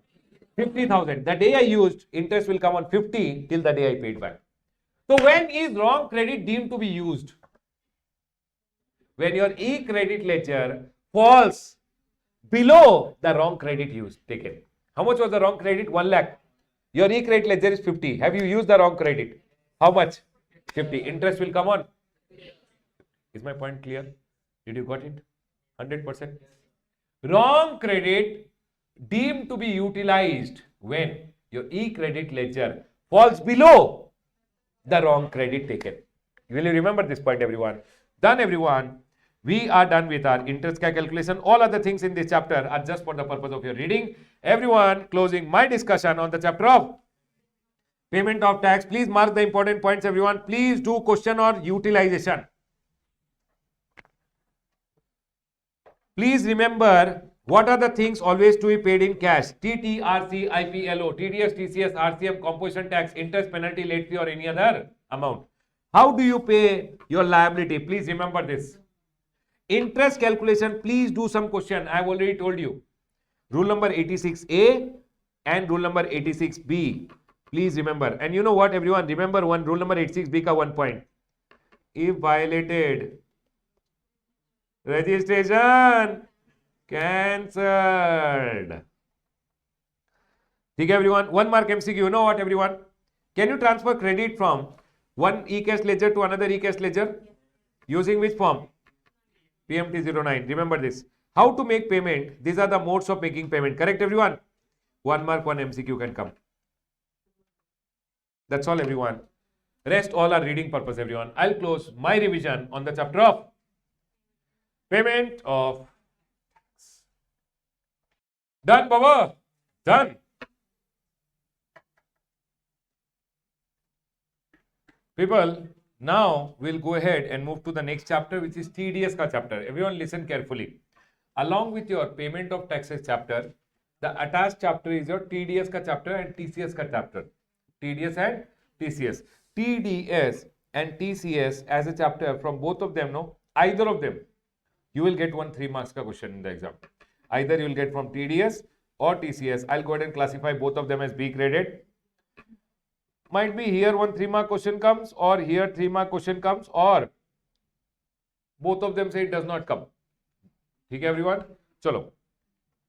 50,000. The day I used, interest will come on 50 till the day I paid back. So when is wrong credit deemed to be used? When your credit ledger falls below the wrong credit used taken. How much was the wrong credit? 1 lakh. Your credit ledger is 50. Have you used the wrong credit? How much? 50. Interest will come on. Is my point clear? Did you got it? 100%. Wrong credit deemed to be utilized when your credit ledger falls below the wrong credit taken. Will you remember this point, everyone? Done, everyone. We are done with our interest calculation. All other things in this chapter are just for the purpose of your reading. Everyone, closing my discussion on the chapter of payment of tax. Please mark the important points, everyone. Please do question or utilization. Please remember, what are the things always to be paid in cash? TT, RC, IPLO, TDS, TCS, RCM, composition tax, interest, penalty, late fee or any other amount. How do you pay your liability? Please remember this. Interest calculation, please do some question. I have already told you. Rule number 86A and rule number 86B. Please remember. And you know what, everyone? Remember one rule number 86B ka 1 point. If violated, registration cancelled. Okay, everyone. 1 mark MCQ. You know what, everyone? Can you transfer credit from one e-cash ledger to another e-cash ledger? Using which form? PMT09. Remember this. How to make payment? These are the modes of making payment. Correct, everyone? 1 mark, 1 MCQ can come. That's all, everyone. Rest all are reading purpose, everyone. I'll close my revision on the chapter of payment of tax. Done, Baba. Done. People, now we'll go ahead and move to the next chapter, which is TDS ka chapter. Everyone listen carefully. Along with your payment of taxes chapter, the attached chapter is your TDS ka chapter and TCS ka chapter. TDS and TCS. TDS and TCS as a chapter from both of them, no? Either of them, you will get 1 3 marks ka question in the exam. Either you will get from TDS or TCS. I'll go ahead and classify both of them as B graded. Might be here 1 3 mark question comes, or here 3 mark question comes, or both of them say it does not come. Okay, everyone? Chalo.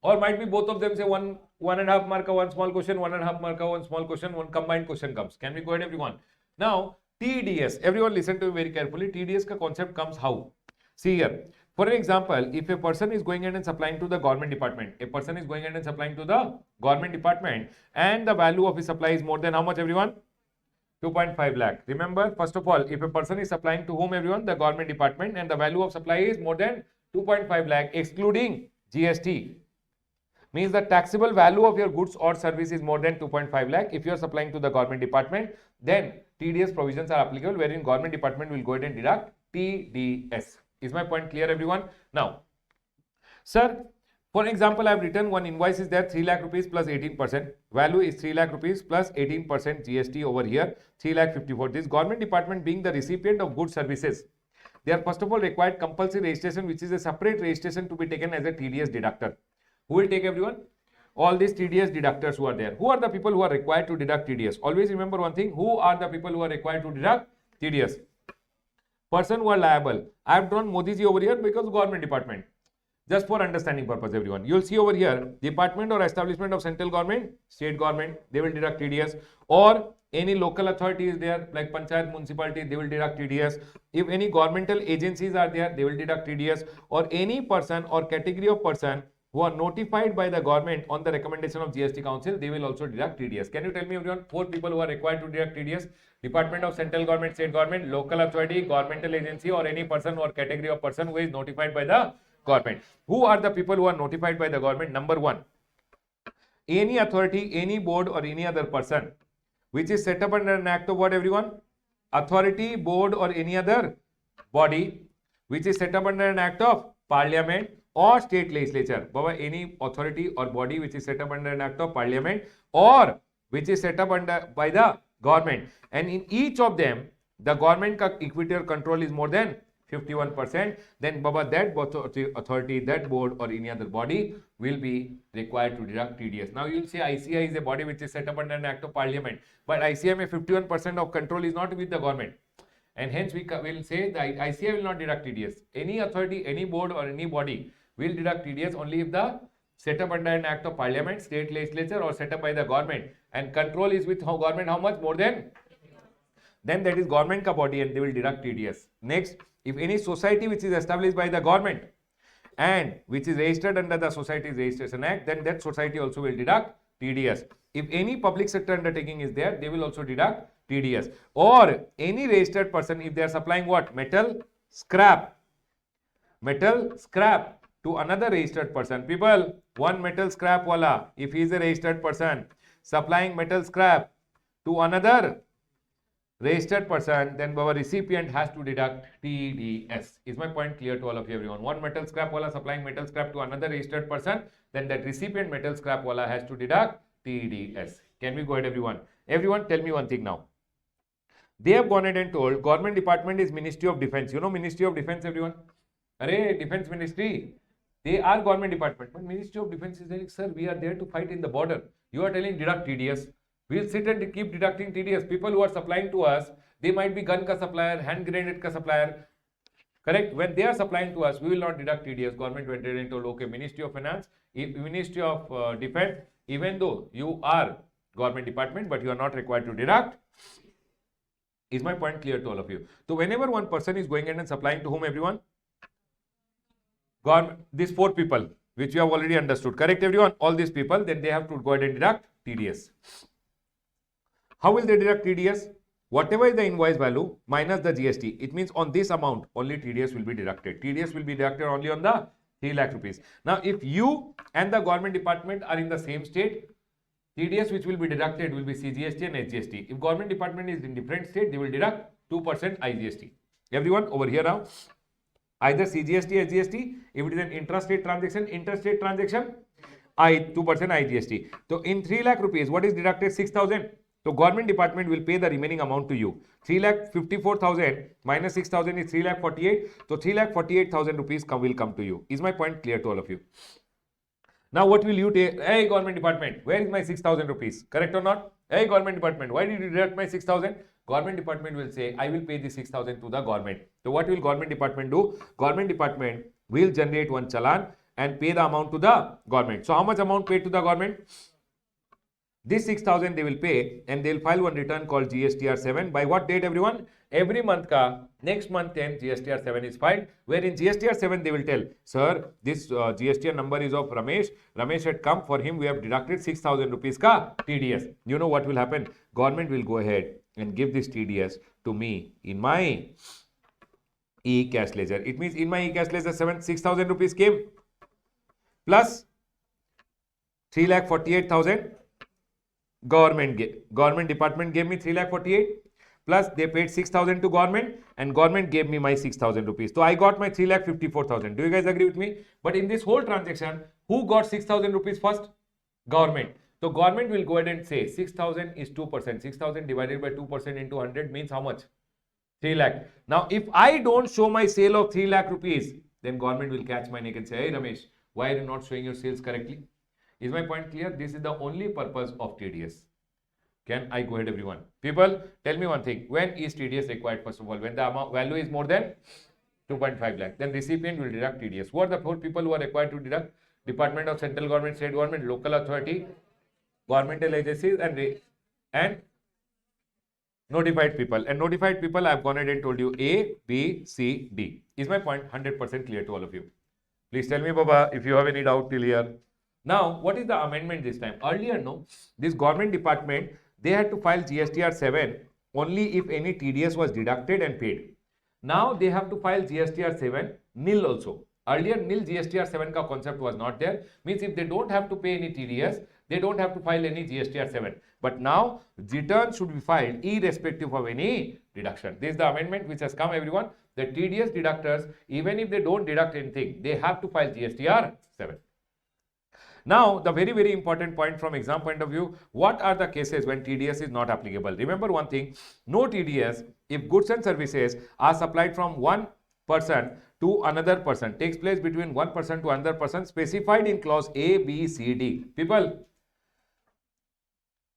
Or might be both of them say 1.5 mark, 1 small question, 1.5 mark, 1 small question, 1 combined question comes. Can we go ahead, everyone? Now, TDS. Everyone listen to me very carefully. TDS ka concept comes how? See here. For an example, if a person is going ahead and supplying to the government department, and the value of his supply is more than how much, everyone? 2.5 lakh. Remember, first of all, if a person is supplying to whom, everyone? The government department, and the value of supply is more than 2.5 lakh, excluding GST. Means the taxable value of your goods or service is more than 2.5 lakh. If you are supplying to the government department, then TDS provisions are applicable, wherein government department will go ahead and deduct TDS. Is my point clear, everyone? Now, sir, For example, I have written one invoice is there 3 lakh rupees plus 18%. Value is 3 lakh rupees plus 18% GST over here 3 lakh 54. This government department being the recipient of goods services, they are first of all required compulsory registration, which is a separate registration to be taken as a TDS deductor. Who will take, everyone? All these TDS deductors who are there. Who are the people who are required to deduct TDS? Always remember one thing. Who are the people who are required to deduct TDS? Person who are liable. I have drawn Modi ji over here because government department. Just for understanding purpose, everyone. You will see over here, department or establishment of central government, state government, they will deduct TDS. Or any local authority is there, like panchayat, municipality, they will deduct TDS. If any governmental agencies are there, they will deduct TDS. Or any person or category of person who are notified by the government on the recommendation of GST Council, they will also deduct TDS. Can you tell me, everyone, 4 people who are required to deduct TDS? Department of central government, state government, local authority, governmental agency, or any person or category of person who is notified by the government. Who are the people who are notified by the government? Number 1, any authority, any board, or any other person which is set up under an act of what, everyone? Authority, board, or any other body which is set up under an act of parliament or state legislature. Baba, any authority or body which is set up under an act of parliament or which is set up under by the government, and in each of them the government ka equity or control is more than 51%, then Baba, that authority, that board, or any other body will be required to deduct TDS. Now you will say ICI is a body which is set up under an act of parliament, but ICI may 51% of control is not with the government, and hence we will say that ICI will not deduct TDS. Any authority, any board, or any body will deduct TDS only if the set up under an act of parliament, state legislature, or set up by the government, and control is with government how much? More than, then that is government ka body and they will deduct TDS. Next, if any society which is established by the government and which is registered under the Societies Registration Act, then that society also will deduct TDS. If any public sector undertaking is there, they will also deduct TDS. Or any registered person, if they are supplying what? Metal scrap to another registered person. People, one metal scrap wala, if he is a registered person supplying metal scrap to another registered person, then our recipient has to deduct TDS. Is my point clear to all of you, everyone? One metal scrap wala supplying metal scrap to another registered person, then that recipient metal scrap wala has to deduct TDS. Can we go ahead, everyone? Everyone, tell me one thing now. They have gone ahead and told government department is Ministry of Defense. You know Ministry of Defense, everyone? Arey, Defense Ministry. They are government department, but Ministry of Defense is like, sir, we are there to fight in the border. You are telling deduct TDS. We'll sit and keep deducting TDS. People who are supplying to us, they might be gun ka supplier, hand grenade ka supplier. Correct? When they are supplying to us, we will not deduct TDS. Government went ahead and told, okay, Ministry of Finance, Ministry of Defense, even though you are government department, but you are not required to deduct. Is my point clear to all of you? So whenever one person is going in and supplying to whom, everyone? Government, these 4 people, which you have already understood. Correct, everyone? All these people, then they have to go ahead and deduct TDS. How will they deduct TDS? Whatever is the invoice value minus the GST. It means on this amount, only TDS will be deducted. TDS will be deducted only on the 3 lakh rupees. Now, if you and the government department are in the same state, TDS which will be deducted will be CGST and SGST. If government department is in different state, they will deduct 2% IGST. Everyone over here now, either CGST, SGST. If it is an interstate transaction, 2% IGST. So in 3 lakh rupees, what is deducted? 6,000. So government department will pay the remaining amount to you. 3,54,000 minus 6,000 is 3,48,000. So 3,48,000 rupees will come to you. Is my point clear to all of you? Now what will you take? Hey government department, where is my 6,000 rupees? Correct or not? Hey government department, why did you deduct my 6,000? Government department will say, I will pay the 6,000 to the government. So what will government department do? Government department will generate one challan and pay the amount to the government. So how much amount paid to the government? This 6,000 they will pay and they will file one return called GSTR 7. By what date, everyone? Every month ka next month 10 GSTR 7 is filed, where in GSTR 7 they will tell, sir, this GSTR number is of Ramesh. Ramesh had come, for him we have deducted 6,000 rupees ka TDS. You know what will happen? Government will go ahead and give this TDS to me in my e-cash ledger. It means in my e-cash ledger 6,000 rupees came plus 3,48,000. Government department gave me 3,48,000 plus they paid 6,000 to government and government gave me my 6,000 rupees. So I got my 3,54,000. Do you guys agree with me? But in this whole transaction, Who got 6,000 rupees first? Government. So government will go ahead and say 6,000 is 2%. 6,000 divided by 2% into 100 means how much? 3 lakh. Now, if I don't show my sale of 3 lakh rupees, then government will catch my neck and say, hey Ramesh, why are you not showing your sales correctly? Is my point clear? This is the only purpose of TDS. Can I go ahead, everyone? People, tell me one thing. When is TDS required, first of all? When the amount value is more than 2.5 lakh, then recipient will deduct TDS. Who are the 4 people who are required to deduct? Department of Central Government, State Government, Local Authority, Governmental Agencies, and notified people. And notified people, I've gone ahead and told you A, B, C, D. Is my point 100% clear to all of you? Please tell me, Baba, if you have any doubt till here. Now, what is the amendment this time? Earlier, no, this government department, they had to file GSTR 7 only if any TDS was deducted and paid. Now, they have to file GSTR 7 nil also. Earlier, nil GSTR 7 ka concept was not there. Means if they don't have to pay any TDS, they don't have to file any GSTR 7. But now, return should be filed irrespective of any deduction. This is the amendment which has come, everyone. The TDS deductors, even if they don't deduct anything, they have to file GSTR 7. Now, the very, very important point from exam point of view, what are the cases when TDS is not applicable? Remember one thing, no TDS if goods and services are supplied from one person to another person, takes place between one person to another person specified in clause A, B, C, D. People,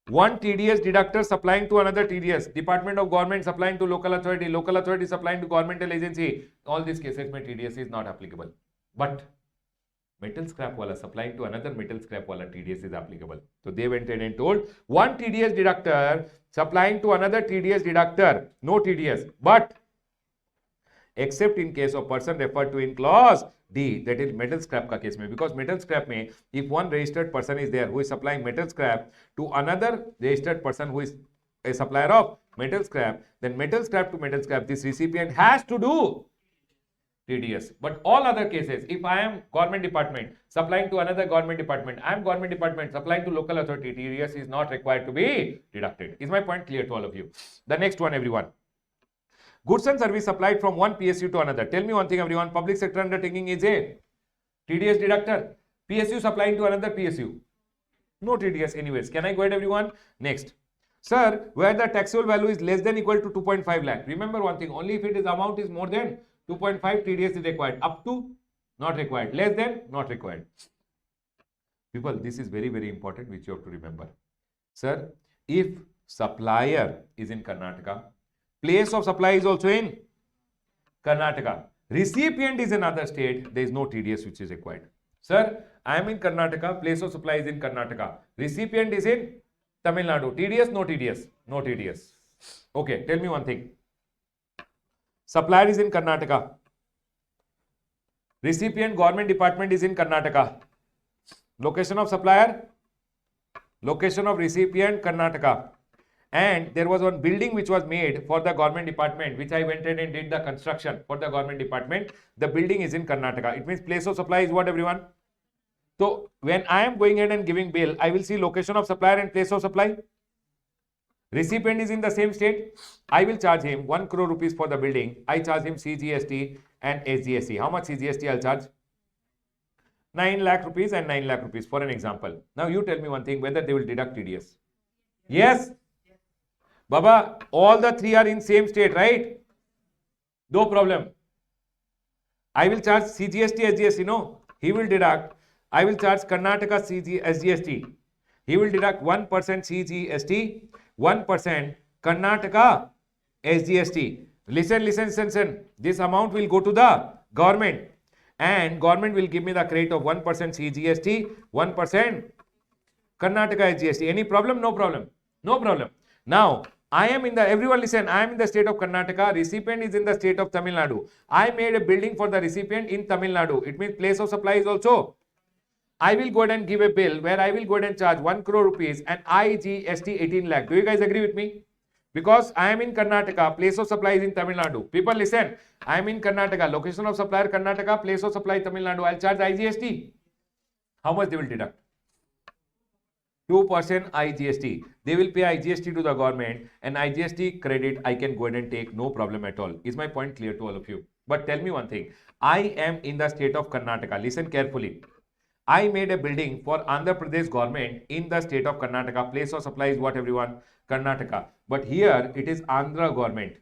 one TDS deductor supplying to another TDS, Department of Government supplying to local authority supplying to governmental agency, all these cases where TDS is not applicable. But metal scrap wala supplying to another metal scrap wala TDS is applicable. So they went in and told one TDS deductor supplying to another TDS deductor, no TDS, but except in case of person referred to in clause D, that is metal scrap ka case mein, because metal scrap mein if one registered person is there who is supplying metal scrap to another registered person who is a supplier of metal scrap, then metal scrap to metal scrap, this recipient has to do TDS. But all other cases, if I am government department supplying to another government department, I am government department supplying to local authority, TDS is not required to be deducted. Is my point clear to all of you? The next one, everyone. Goods and service supplied from one PSU to another. Tell me one thing, everyone. Public sector undertaking is a TDS deductor. PSU supplying to another PSU. No TDS anyways. Can I go ahead, everyone? Next. Sir, where the taxable value is less than equal to 2.5 lakh. Remember one thing, only if it is amount is more than 2.5 TDS is required. Up to, not required. Less than, not required. People, this is very, very important which you have to remember. Sir, if supplier is in Karnataka, place of supply is also in Karnataka, recipient is in other state, there is no TDS which is required. Sir, I am in Karnataka, place of supply is in Karnataka, recipient is in Tamil Nadu, TDS, no TDS, no TDS. Okay, tell me one thing. Supplier is in Karnataka. Recipient government department is in Karnataka. Location of supplier, location of recipient Karnataka. And there was one building which was made for the government department, which I went in and did the construction for the government department. The building is in Karnataka. It means place of supply is what, everyone? So when I am going ahead and giving bill, I will see location of supplier and place of supply. Recipient is in the same state. I will charge him 1 crore rupees for the building. I charge him CGST and SGST. How much CGST I'll charge? 9 lakh rupees and 9 lakh rupees for an example. Now you tell me one thing, whether they will deduct TDS. Yes? Baba, all the three are in same state, right? No problem. I will charge CGST, SGST, no. He will deduct. I will charge Karnataka SGST. He will deduct 1% CGST, 1% Karnataka SGST. Listen. This amount will go to the government and government will give me the credit of 1% CGST, 1% Karnataka SGST. Any problem? No problem. No problem. Now, I am in the, everyone listen, I am in the state of Karnataka, recipient is in the state of Tamil Nadu. I made a building for the recipient in Tamil Nadu. It means place of supply is also. I will go ahead and give a bill where I will go ahead and charge 1 crore rupees and IGST 18 lakh. Do you guys agree with me? Because I am in Karnataka, place of supply is in Tamil Nadu. People listen, I am in Karnataka, location of supplier Karnataka, place of supply Tamil Nadu. I'll charge IGST. How much they will deduct? 2% IGST. They will pay IGST to the government and IGST credit I can go ahead and take, no problem at all. Is my point clear to all of you? But tell me one thing. I am in the state of Karnataka. Listen carefully. I made a building for Andhra Pradesh government in the state of Karnataka. Place of supply is what, everyone? Karnataka. But here it is Andhra government.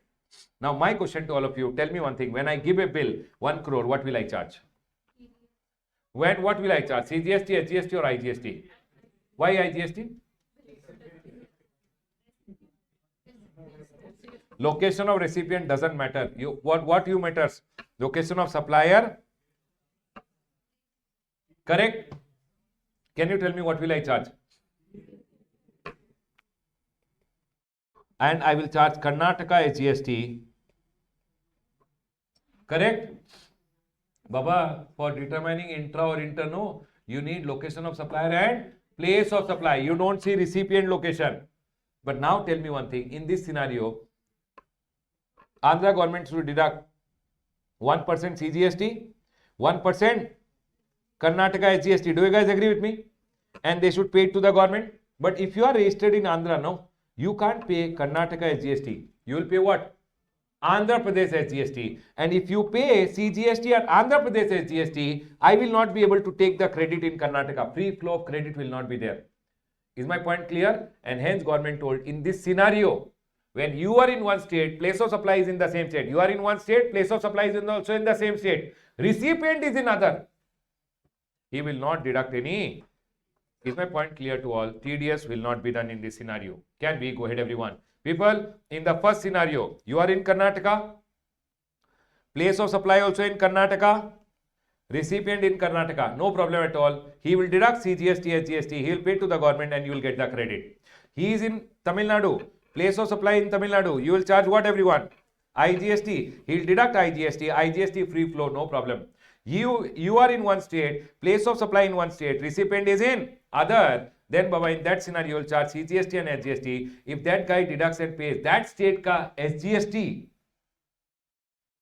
Now my question to all of you, tell me one thing. When I give a bill, 1 crore, what will I charge? What will I charge? CGST, HGST or IGST? Why IGST? Location of recipient doesn't matter. What you matters? Location of supplier. Correct? Can you tell me what will I charge? And I will charge Karnataka HGST. Correct? Baba, for determining intra or inter, no, you need location of supplier and place of supply. You don't see recipient location. But now tell me one thing. In this scenario, Andhra government should deduct 1% CGST, 1% Karnataka HGST. Do you guys agree with me? And they should pay it to the government. But if you are registered in Andhra, no, you can't pay Karnataka HGST. You will pay what? Andhra Pradesh HGST. And if you pay CGST and Andhra Pradesh HGST, I will not be able to take the credit in Karnataka. Free flow of credit will not be there. Is my point clear? And hence government told in this scenario, when you are in one state, place of supply is in the same state. You are in one state, place of supply is also in the same state. Recipient is in other. He will not deduct any. Is my point clear to all? TDS will not be done in this scenario. Can we go ahead, everyone? People, in the first scenario, you are in Karnataka. Place of supply also in Karnataka. Recipient in Karnataka. No problem at all. He will deduct CGST, HGST. He will pay to the government and you will get the credit. He is in Tamil Nadu. Place of supply in Tamil Nadu. You will charge what, everyone? IGST. He will deduct IGST. IGST free flow. No problem. You are in one state. Place of supply in one state. Recipient is in other. Then Baba, in that scenario, you will charge CGST and HGST. If that guy deducts and pays that state ka SGST,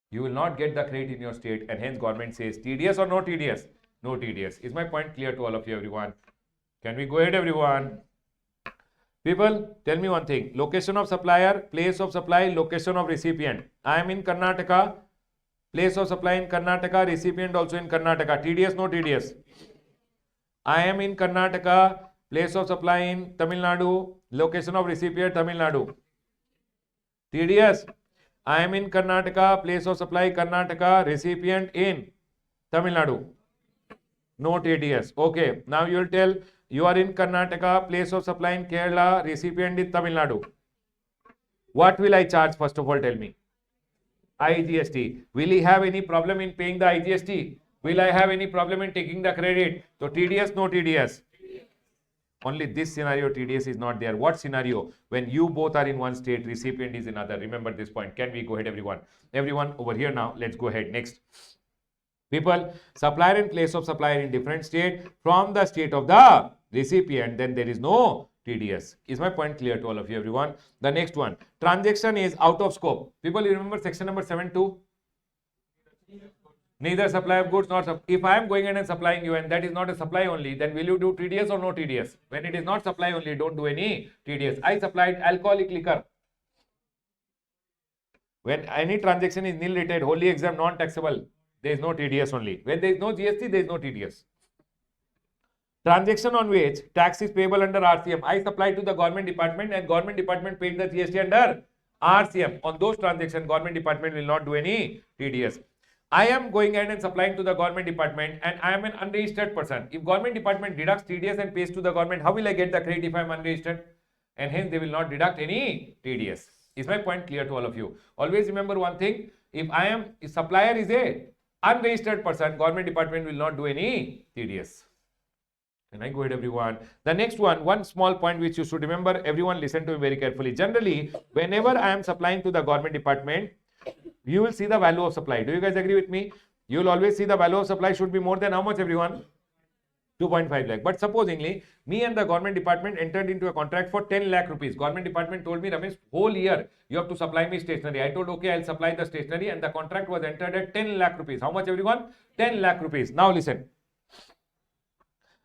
you will not get the credit in your state, and hence government says TDS or no TDS? No TDS. Is my point clear to all of you, everyone? Can we go ahead, everyone? People, tell me one thing. Location of supplier, place of supply, location of recipient. I am in Karnataka. Place of supply in Karnataka, recipient also in Karnataka. TDS, no TDS. I am in Karnataka. Place of supply in Tamil Nadu. Location of recipient, Tamil Nadu. TDS. I am in Karnataka. Place of supply, Karnataka. Recipient in Tamil Nadu. No TDS. Okay. Now you will tell you are in Karnataka. Place of supply in Kerala. Recipient in Tamil Nadu. What will I charge? First of all, tell me. IGST. Will he have any problem in paying the IGST? Will I have any problem in taking the credit? So TDS, no TDS. Only this scenario TDS is not there. What scenario? When you both are in one state, recipient is in other. Remember this point. Can we go ahead, everyone? Everyone over here now. Let's go ahead. Next. People, supplier and place of supplier in different state from the state of the recipient, then there is no TDS. Is my point clear to all of you, everyone? The next one. Transaction is out of scope. People, you remember section number 7.2? Neither supply of goods nor if I am going in and supplying you and that is not a supply only, then will you do TDS or no TDS? When it is not supply only, don't do any TDS. I supplied alcoholic liquor. When any transaction is nil rated, wholly exempt, non-taxable, there is no TDS only. When there is no GST, there is no TDS. Transaction on which tax is payable under RCM. I supplied to the government department and government department paid the GST under RCM. On those transactions, government department will not do any TDS. I am going ahead and supplying to the government department and I am an unregistered person. If government department deducts TDS and pays to the government, how will I get the credit if I am unregistered? And hence they will not deduct any TDS. Is my point clear to all of you? Always remember one thing. If supplier is a unregistered person, government department will not do any TDS. Can I go ahead, everyone? The next one small point which you should remember, everyone listen to me very carefully. Generally, whenever I am supplying to the government department, you will see the value of supply. Do you guys agree with me? You will always see the value of supply should be more than how much, everyone? 2.5 lakh. But supposingly, me and the government department entered into a contract for 10 lakh rupees. Government department told me, Ramesh, whole year you have to supply me stationery. I told, okay, I'll supply the stationery, and the contract was entered at 10 lakh rupees. How much, everyone? 10 lakh rupees. Now listen.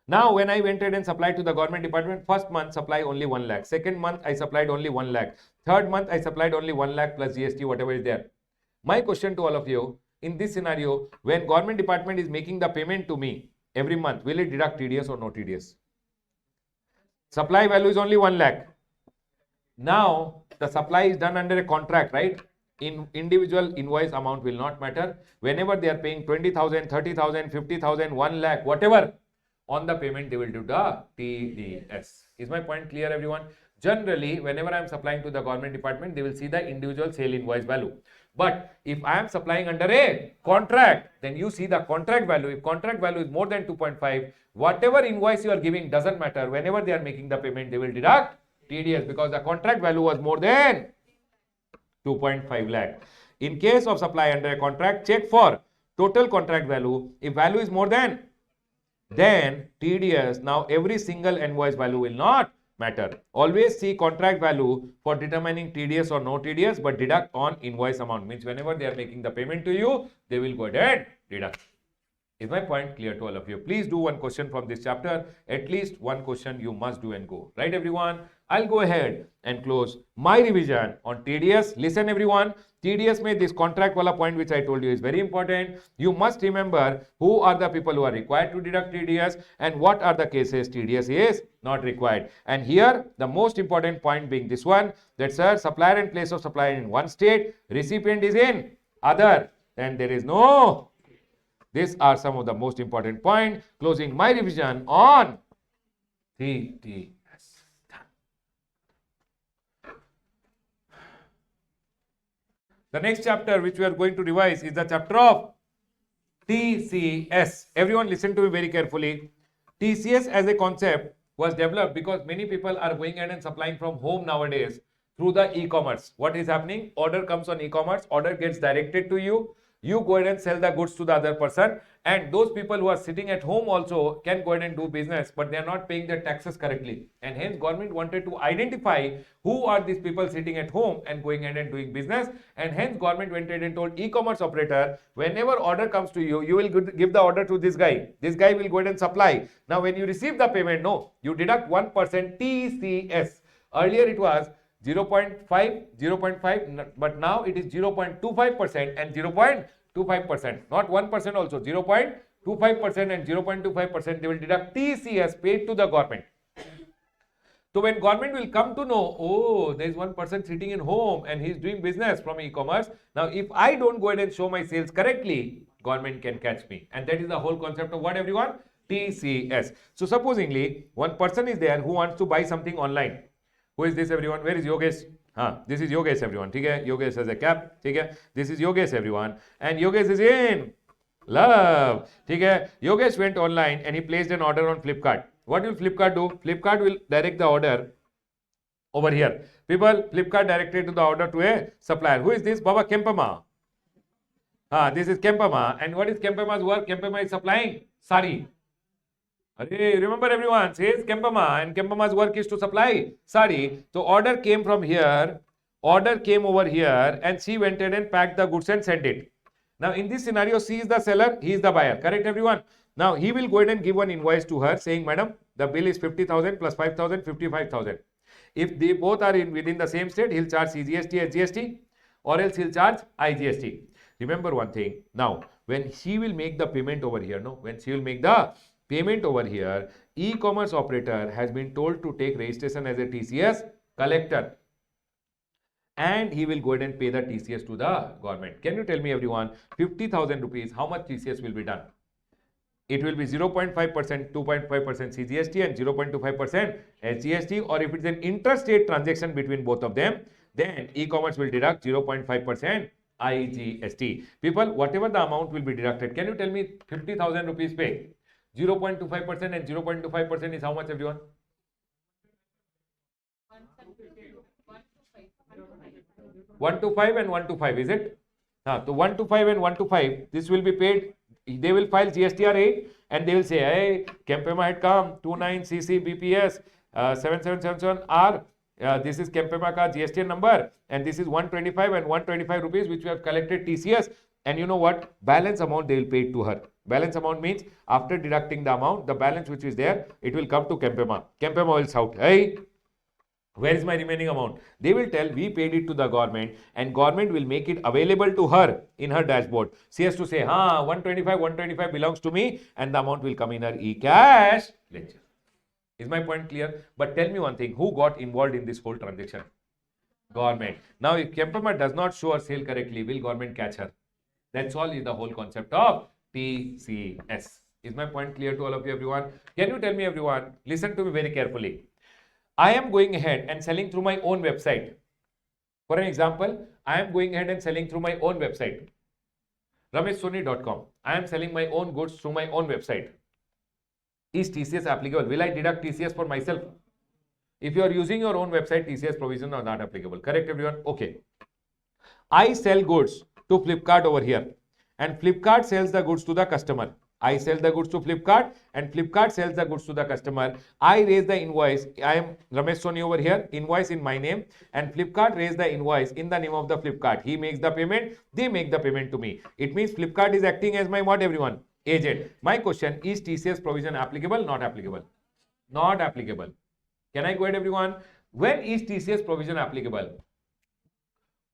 Now, when I went ahead and supplied to the government department, first month supply only 1 lakh. Second month I supplied only 1 lakh. Third month I supplied only 1 lakh plus GST, whatever is there. My question to all of you, in this scenario, when government department is making the payment to me, every month, will it deduct TDS or no TDS? Supply value is only 1 lakh. Now, the supply is done under a contract, right? In individual invoice amount will not matter. Whenever they are paying 20,000, 30,000, 50,000, 1 lakh, whatever, on the payment they will do the TDS. Is my point clear, everyone? Generally, whenever I am supplying to the government department, they will see the individual sale invoice value. But if I am supplying under a contract, then you see the contract value. If contract value is more than 2.5, whatever invoice you are giving doesn't matter. Whenever they are making the payment, they will deduct TDS because the contract value was more than 2.5 lakh. In case of supply under a contract, check for total contract value. If value is more than, then TDS. Now every single invoice value will not matter. Always see contract value for determining TDS or no TDS, but deduct on invoice amount. Means whenever they are making the payment to you, they will go ahead and deduct. Is my point clear to all of you? Please do one question from this chapter. At least one question you must do and go. Right, everyone? I'll go ahead and close my revision on TDS. Listen, everyone. TDS में this contract wala point which I told you is very important. You must remember who are the people who are required to deduct TDS and what are the cases TDS is not required. And here the most important point being this one, that sir, supplier and place of supplier in one state, recipient is in other, and there is no. These are some of the most important points. Closing my revision on TDS. The next chapter which we are going to revise is the chapter of TCS. Everyone listen to me very carefully. TCS as a concept was developed because many people are going ahead and supplying from home nowadays through the e-commerce. What is happening? Order comes on e-commerce, order gets directed to you. You go ahead and sell the goods to the other person, and those people who are sitting at home also can go ahead and do business, but they are not paying their taxes correctly. And hence government wanted to identify who are these people sitting at home and going ahead and doing business. And hence government went ahead and told e-commerce operator, whenever order comes to you, you will give the order to this guy. This guy will go ahead and supply. Now when you receive the payment, no, you deduct 1% TCS. Earlier it was 0.5, but now it is 0.25% and 0.25%, not 1% also, 0.25% and 0.25% they will deduct TCS paid to the government. So when government will come to know, oh, there is one person sitting in home and he is doing business from e-commerce. Now if I don't go ahead and show my sales correctly, government can catch me. And that is the whole concept of what, everyone? TCS. So supposingly one person is there who wants to buy something online. Who is this, everyone? Where is Yogesh? This is Yogesh, everyone. Okay? Yogesh has a cap. Okay? This is Yogesh, everyone. And Yogesh is in love. Okay? Yogesh went online and he placed an order on Flipkart. What will Flipkart do? Flipkart will direct the order over here. People, Flipkart directed to the order to a supplier. Who is this? Baba Kempama. This is Kempama. And what is Kempama's work? Kempama is supplying sari. Remember, everyone, says Kempama, and Kempama's work is to supply sari. So order came from here, order came over here, and she went in and packed the goods and sent it. Now in this scenario, she is the seller, he is the buyer. Correct, everyone? Now he will go ahead and give one invoice to her saying, madam, the bill is 50,000 plus 5,000, 55,000. If they both are within the same state, he'll charge CGST as GST, or else he'll charge IGST. Remember one thing. Now when she will make the payment over here, when she will make the payment over here, e-commerce operator has been told to take registration as a TCS collector, and he will go ahead and pay the TCS to the government. Can you tell me, everyone, 50,000 rupees, how much TCS will be done? It will be 0.5%, 2.5% CGST and 0.25% SGST, or if it's an interstate transaction between both of them, then e-commerce will deduct 0.5% IGST. People, whatever the amount will be deducted, can you tell me 50,000 rupees pay? 0.25% and 0.25% is how much, everyone? 1 to 5 and 1 to 5, is it? So 1 to 5 and 1 to 5, this will be paid. They will file GSTR 8 and they will say, hey, Kempema had come, 29CC BPS 7777R. This is Kempema ka GST number, and this is 125 and 125 rupees which we have collected TCS. And you know what? Balance amount they will pay to her. Balance amount means after deducting the amount, the balance which is there, it will come to Kempema. Kempema will shout, hey, Where is my remaining amount? They will tell we paid it to the government and government will make it available to her in her dashboard. She has to say, 125 belongs to me and the amount will come in her e-cash ledger. Is my point clear? But tell me one thing, who got involved in this whole transaction? Government. Now, if Kemperman does not show her sale correctly, will government catch her? That's all is the whole concept of TCS. Is my point clear to all of you, everyone? Can you tell me, everyone? Listen to me very carefully. I am going ahead and selling through my own website. For an example, I am going ahead and selling through my own website, rameshsoni.com. I am selling my own goods through my own website. Is TCS applicable? Will I deduct TCS for myself? If you are using your own website, TCS provision are not applicable. Correct, everyone? Okay. I sell goods to Flipkart over here and Flipkart sells the goods to the customer. I sell the goods to Flipkart and Flipkart sells the goods to the customer. I raise the invoice. I am Ramesh Soni over here, invoice in my name and Flipkart raise the invoice in the name of the Flipkart. He makes the payment, they make the payment to me. It means Flipkart is acting as my what, everyone? Agent. My question, is TCS provision applicable? Not applicable. Not applicable. Can I go ahead, everyone? When is TCS provision applicable?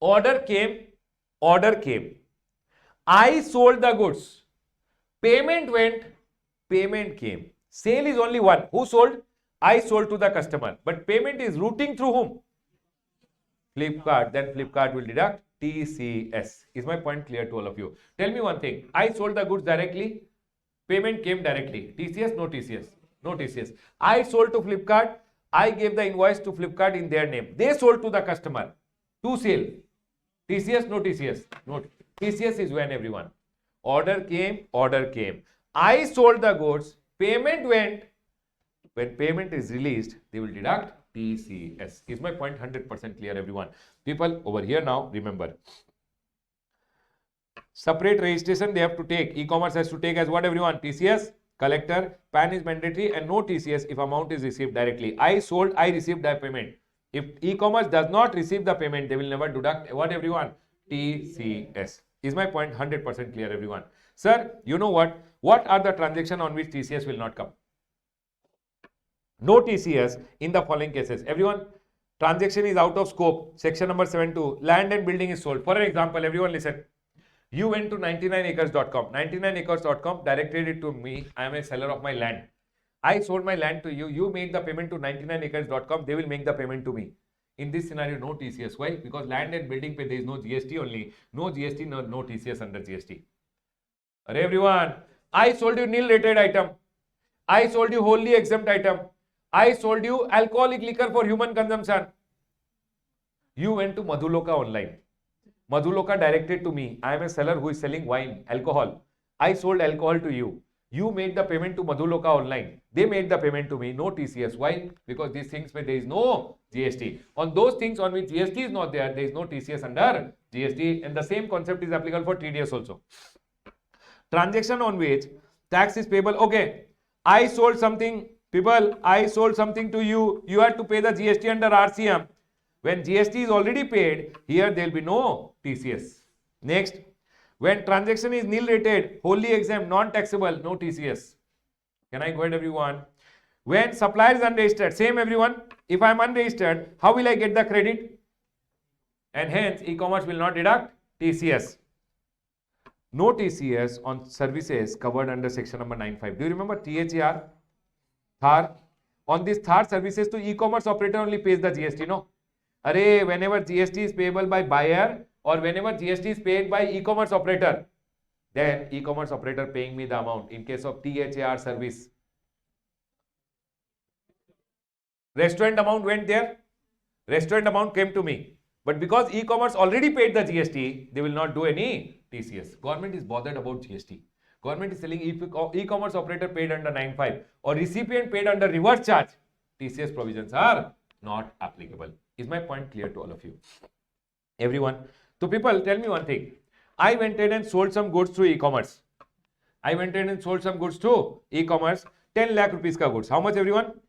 Order came. I sold the goods. Payment went, payment came. Sale is only one. Who sold? I sold to the customer. But payment is routing through whom? Flipkart. Then Flipkart will deduct TCS. Is my point clear to all of you? Tell me one thing. I sold the goods directly. Payment came directly. TCS? No TCS. No TCS. I sold to Flipkart. I gave the invoice to Flipkart in their name. They sold to the customer. To sale. TCS? No TCS. No. TCS is when, everyone? Order came. I sold the goods. Payment went. When payment is released, they will deduct TCS. Is my point 100% clear, everyone? People over here now, remember. Separate registration they have to take. E-commerce has to take as what, everyone? TCS, collector, PAN is mandatory and no TCS if amount is received directly. I sold, I received the payment. If e-commerce does not receive the payment, they will never deduct what, everyone? TCS. Is my point 100% clear, everyone? Sir, you know what? What are the transactions on which TCS will not come? No TCS in the following cases. Everyone, transaction is out of scope. Section number 7.2. Land and building is sold. For an example, everyone listen. You went to 99acres.com. 99acres.com directed it to me. I am a seller of my land. I sold my land to you. You made the payment to 99acres.com. They will make the payment to me. In this scenario, no TCS. Why? Because land and building pay, there is no GST only. No GST, no TCS under GST. Everyone, I sold you nil rated item. I sold you wholly exempt item. I sold you alcoholic liquor for human consumption. You went to Madhuloka online. Madhuloka directed to me. I am a seller who is selling wine, alcohol. I sold alcohol to you. You made the payment to Madhuloka online. They made the payment to me. No TCS. Why? Because these things where there is no GST. On those things on which GST is not there, there is no TCS under GST. And the same concept is applicable for TDS also. Transaction on which tax is payable. Okay. I sold something. People, I sold something to you. You have to pay the GST under RCM. When GST is already paid, here there will be no TCS. Next. When transaction is nil rated, wholly exempt, non-taxable, no TCS. Can I go ahead, everyone? When supplier is unregistered, same, everyone. If I am unregistered, how will I get the credit? And hence, e-commerce will not deduct TCS. No TCS on services covered under section number 9.5. Do you remember THAR? THAR. On this THAR services, to e-commerce operator only pays the GST, no? Array, whenever GST is payable by buyer, or whenever GST is paid by e-commerce operator, then e-commerce operator paying me the amount. In case of THAR service, restaurant amount went there, restaurant amount came to me. But because e-commerce already paid the GST, they will not do any TCS. Government is bothered about GST. Government is telling if e-commerce operator paid under 9.5 or recipient paid under reverse charge, TCS provisions are not applicable. Is my point clear to all of you? Everyone. So people, tell me one thing. I went in and sold some goods through e-commerce. I went in and sold some goods to e-commerce. 10 lakh rupees ka goods. How much, everyone?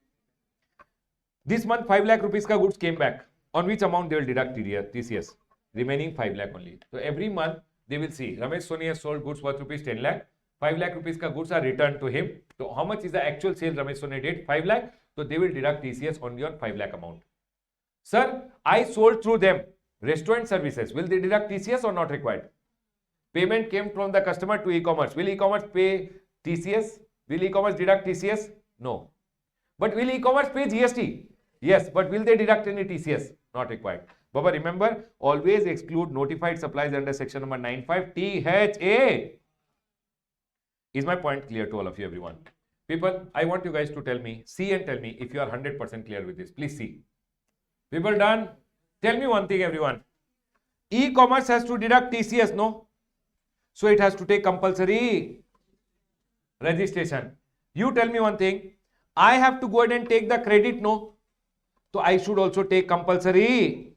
This month 5 lakh rupees ka goods came back. On which amount they will deduct TCS? Remaining 5 lakh only. So every month they will see Ramesh Soni has sold goods worth rupees 10 lakh. 5 lakh rupees ka goods are returned to him. So how much is the actual sale Ramesh Soni did? 5 lakh. So they will deduct TCS only on 5 lakh amount. Sir, I sold through them restaurant services. Will they deduct TCS or not required? Payment came from the customer to e-commerce. Will e-commerce pay TCS? Will e-commerce deduct TCS? No. But will e-commerce pay GST? Yes. But will they deduct any TCS? Not required. Baba, remember, always exclude notified supplies under section number 95 THA. Is my point clear to all of you, everyone? People, I want you guys to tell me, see and tell me if you are 100% clear with this. Please see. People done? Tell me one thing, everyone. E-commerce has to deduct TCS, no? So it has to take compulsory registration. You tell me one thing. I have to go ahead and take the credit, no? So I should also take compulsory.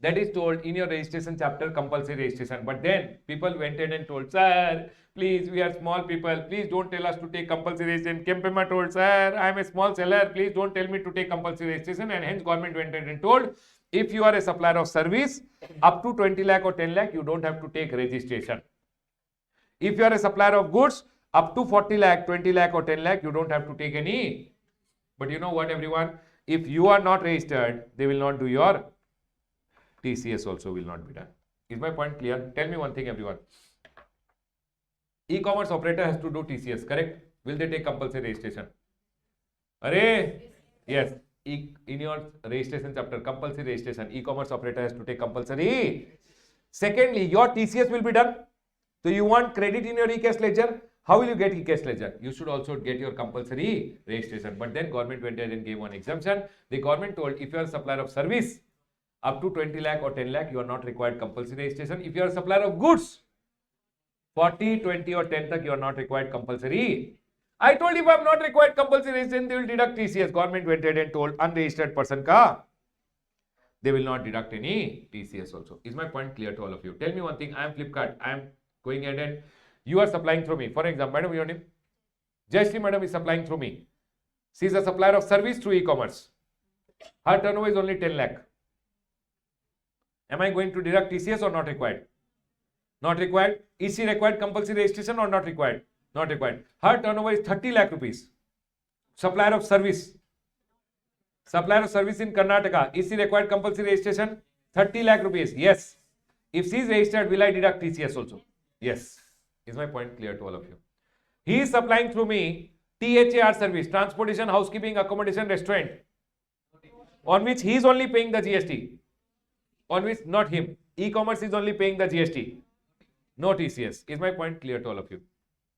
That is told in your registration chapter, compulsory registration. But then people went ahead and told, sir, please, we are small people. Please don't tell us to take compulsory registration. Kempema told, sir, I am a small seller. Please don't tell me to take compulsory registration. And hence government went ahead and told, if you are a supplier of service up to 20 lakh or 10 lakh, you don't have to take registration. If you are a supplier of goods up to 40 lakh, 20 lakh or 10 lakh, you don't have to take any. But you know what, everyone? If you are not registered, they will not do your TCS also will not be done. Is my point clear? Tell me one thing, everyone. E-commerce operator has to do TCS, correct? Will they take compulsory registration? Arey? Yes. In your registration chapter, compulsory registration, e-commerce operator has to take compulsory. Secondly, your TCS will be done. So you want credit in your e-cash ledger? How will you get e-cash ledger? You should also get your compulsory registration. But then government went ahead and gave one exemption. The government told if you are a supplier of service up to 20 lakh or 10 lakh, you are not required compulsory registration. If you are a supplier of goods, 40, 20 or 10 lakh, you are not required compulsory. I told if I am not required compulsory registration, they will deduct TCS. Government went ahead and told unregistered person ka, they will not deduct any TCS also. Is my point clear to all of you? Tell me one thing. I am Flipkart. I am going ahead and you are supplying through me. For example, madam, your name? Jayashree madam is supplying through me. She is a supplier of service through e-commerce. Her turnover is only 10 lakh. Am I going to deduct TCS or not required? Not required. Is she required compulsory registration or not required? Not required. Her turnover is 30 lakh rupees. Supplier of service. Supplier of service in Karnataka. Is she required compulsory registration? 30 lakh rupees. Yes. If she is registered, will I deduct TCS also? Yes. Is my point clear to all of you? He is supplying through me THAR service, transportation, housekeeping, accommodation, restaurant, on which he is only paying the GST. On which not him. E-commerce is only paying the GST. No TCS. Is my point clear to all of you?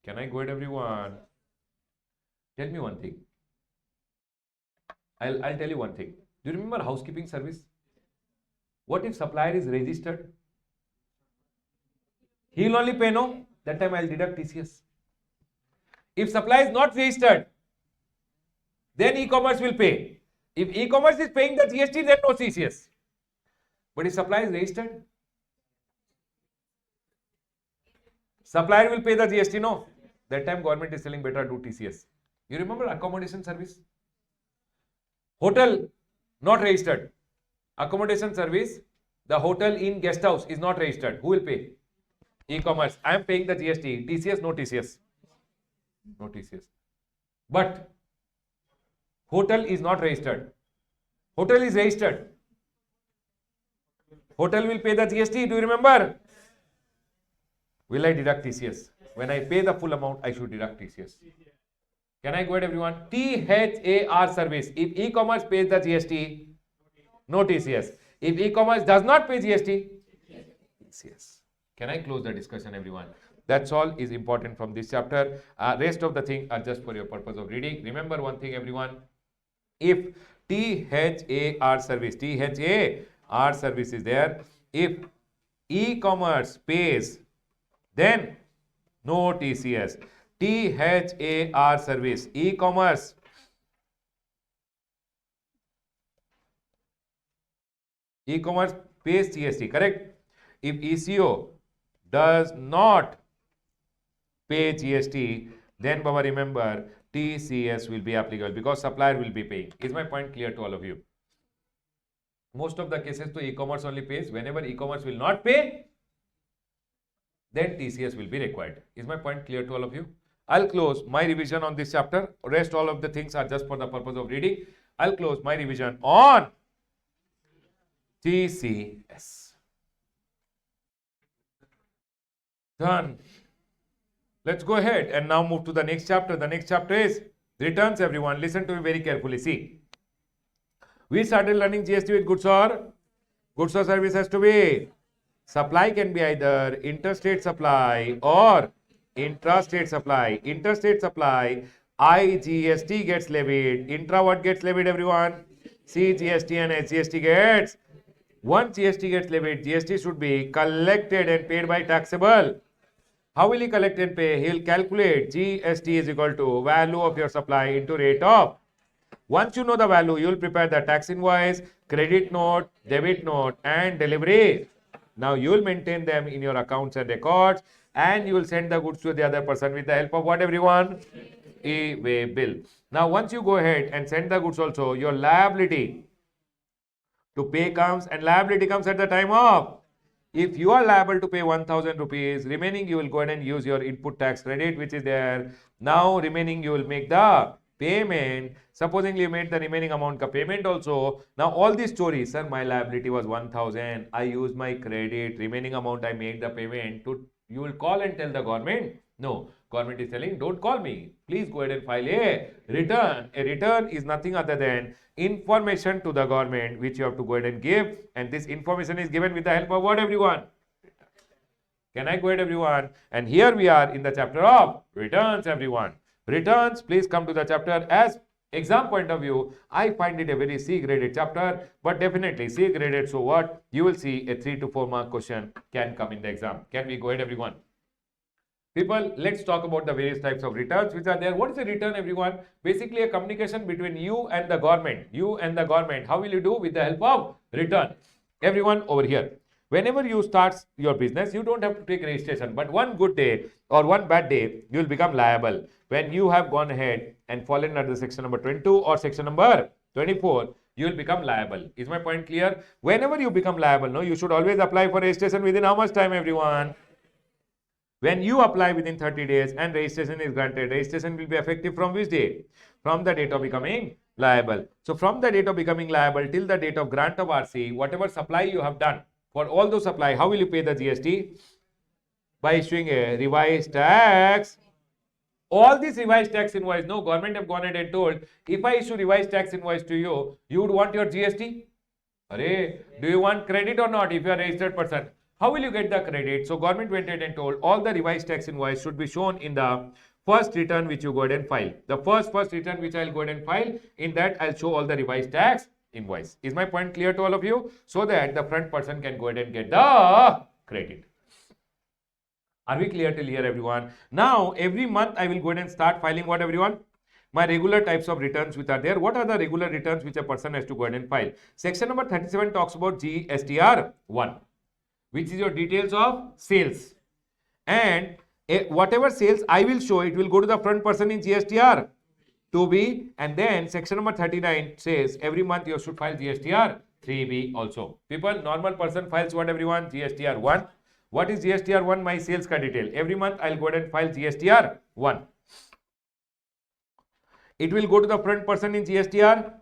Can I go ahead, everyone? Tell me one thing. I'll tell you one thing. Do you remember housekeeping service? What if supplier is registered? He will only pay no. That time I'll deduct TCS. If supplier is not registered, then e-commerce will pay. If e-commerce is paying the GST, then no TCS. But if supplier is registered, supplier will pay the GST, no? That time government is selling better do TCS. You remember accommodation service? Hotel not registered. Accommodation service, the hotel in guest house is not registered. Who will pay? E-commerce. I am paying the GST. TCS, no TCS. No TCS. But hotel is not registered. Hotel is registered. Hotel will pay the GST. Do you remember? Will I deduct TCS? When I pay the full amount, I should deduct TCS. Can I go ahead, everyone? THAR service. If e-commerce pays the GST, no TCS. If e-commerce does not pay GST, TCS. Can I close the discussion, everyone? That's all is important from this chapter. Rest of the things are just for your purpose of reading. Remember one thing, everyone. If THAR service is there, if e-commerce pays, then no TCS. THAR service, e-commerce pays GST, correct? If ECO does not pay GST, then Baba, remember TCS will be applicable because supplier will be paying. Is my point clear to all of you? Most of the cases to e-commerce only pays. Whenever e-commerce will not pay, then TCS will be required. Is my point clear to all of you? I'll close my revision on this chapter. Rest all of the things are just for the purpose of reading. I'll close my revision on TCS. Done. Let's go ahead and now move to the next chapter. The next chapter is returns, everyone. Listen to me very carefully. See, we started learning GST with goods or service has to be. Supply can be either interstate supply or intrastate supply. Interstate supply, IGST gets levied. Intra what gets levied, everyone? CGST and SGST gets. Once GST gets levied, GST should be collected and paid by taxable. How will he collect and pay? He will calculate GST is equal to value of your supply into rate of. Once you know the value, you will prepare the tax invoice, credit note, debit note, and delivery. Now you will maintain them in your accounts and records, and you will send the goods to the other person with the help of what, everyone? E-way bill. Now once you go ahead and send the goods also, your liability to pay comes, and liability comes at the time of. If you are liable to pay 1000 rupees, remaining you will go ahead and use your input tax credit which is there. Now remaining you will make the payment. Supposingly you made the remaining amount ka payment also. Now all these stories, sir, my liability was 1000. I used my credit, remaining amount I made the payment. You will call and tell the government. No, government is telling, don't call me. Please go ahead and file a return. A return is nothing other than information to the government which you have to go ahead and give, and this information is given with the help of what, everyone? Can I go ahead, everyone? And here we are in the chapter of returns, everyone. Returns, please come to the chapter. As exam point of view, I find it a very C graded chapter, but definitely C graded, so what? You will see a 3 to 4 mark question can come in the exam. Can we go ahead, everyone? People, let's talk about the various types of returns which are there. What is a return, everyone? Basically a communication between you and the government. You and the government. How will you do? With the help of return. Everyone over here. Whenever you start your business, you don't have to take registration. But one good day or one bad day, you will become liable. When you have gone ahead and fallen under section number 22 or section number 24, you will become liable. Is my point clear? Whenever you become liable, no, you should always apply for registration within how much time, everyone? When you apply within 30 days and registration is granted, registration will be effective from which day? From the date of becoming liable. So from the date of becoming liable till the date of grant of RC, whatever supply you have done, for all those supply, how will you pay the GST? By issuing a revised tax. All these revised tax invoice, no, government have gone ahead and told, if I issue revised tax invoice to you, you would want your GST? Arey, do you want credit or not if you are a registered person? How will you get the credit? So government went ahead and told all the revised tax invoice should be shown in the first return which you go ahead and file. The first return which I'll go ahead and file, in that I'll show all the revised tax invoice. Is my point clear to all of you? So that the front person can go ahead and get the credit. Are we clear till here, everyone? Now every month I will go ahead and start filing what, everyone? My regular types of returns which are there. What are the regular returns which a person has to go ahead and file? Section number 37 talks about GSTR1. Which is your details of sales, and whatever sales I will show, it will go to the front person in GSTR 2B, and then section number 39 says every month you should file GSTR 3B also. People, normal person files what, everyone? GSTR 1. What is GSTR 1? My sales ka detail. Every month I'll go ahead and file GSTR 1. It will go to the front person in GSTR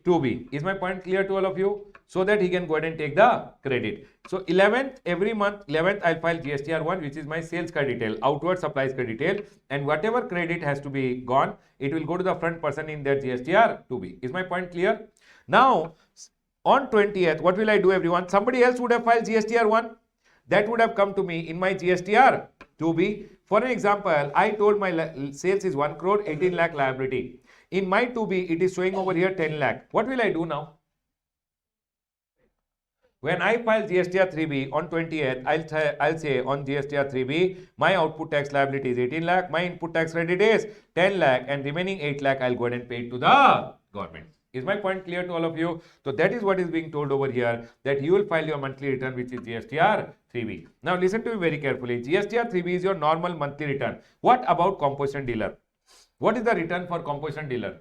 2B. Is my point clear to all of you? So that he can go ahead and take the credit. So 11th, every month, 11th, I'll file GSTR 1, which is my sales ka detail, outward supplies ka detail, and whatever credit has to be gone, it will go to the front person in their GSTR 2B. Is my point clear? Now, on 20th, what will I do, everyone? Somebody else would have filed GSTR 1. That would have come to me in my GSTR 2B. For an example, I told my sales is 1 crore, 18 lakh liability. In my 2B, it is showing over here 10 lakh. What will I do now? When I file GSTR 3B on 20th, I'll say on GSTR 3B, my output tax liability is 18 lakh, my input tax credit is 10 lakh, and remaining 8 lakh I'll go ahead and pay it to the government. Is my point clear to all of you? So that is what is being told over here, that you will file your monthly return, which is GSTR 3B. Now listen to me very carefully. GSTR 3B is your normal monthly return. What about composition dealer? What is the return for composition dealer?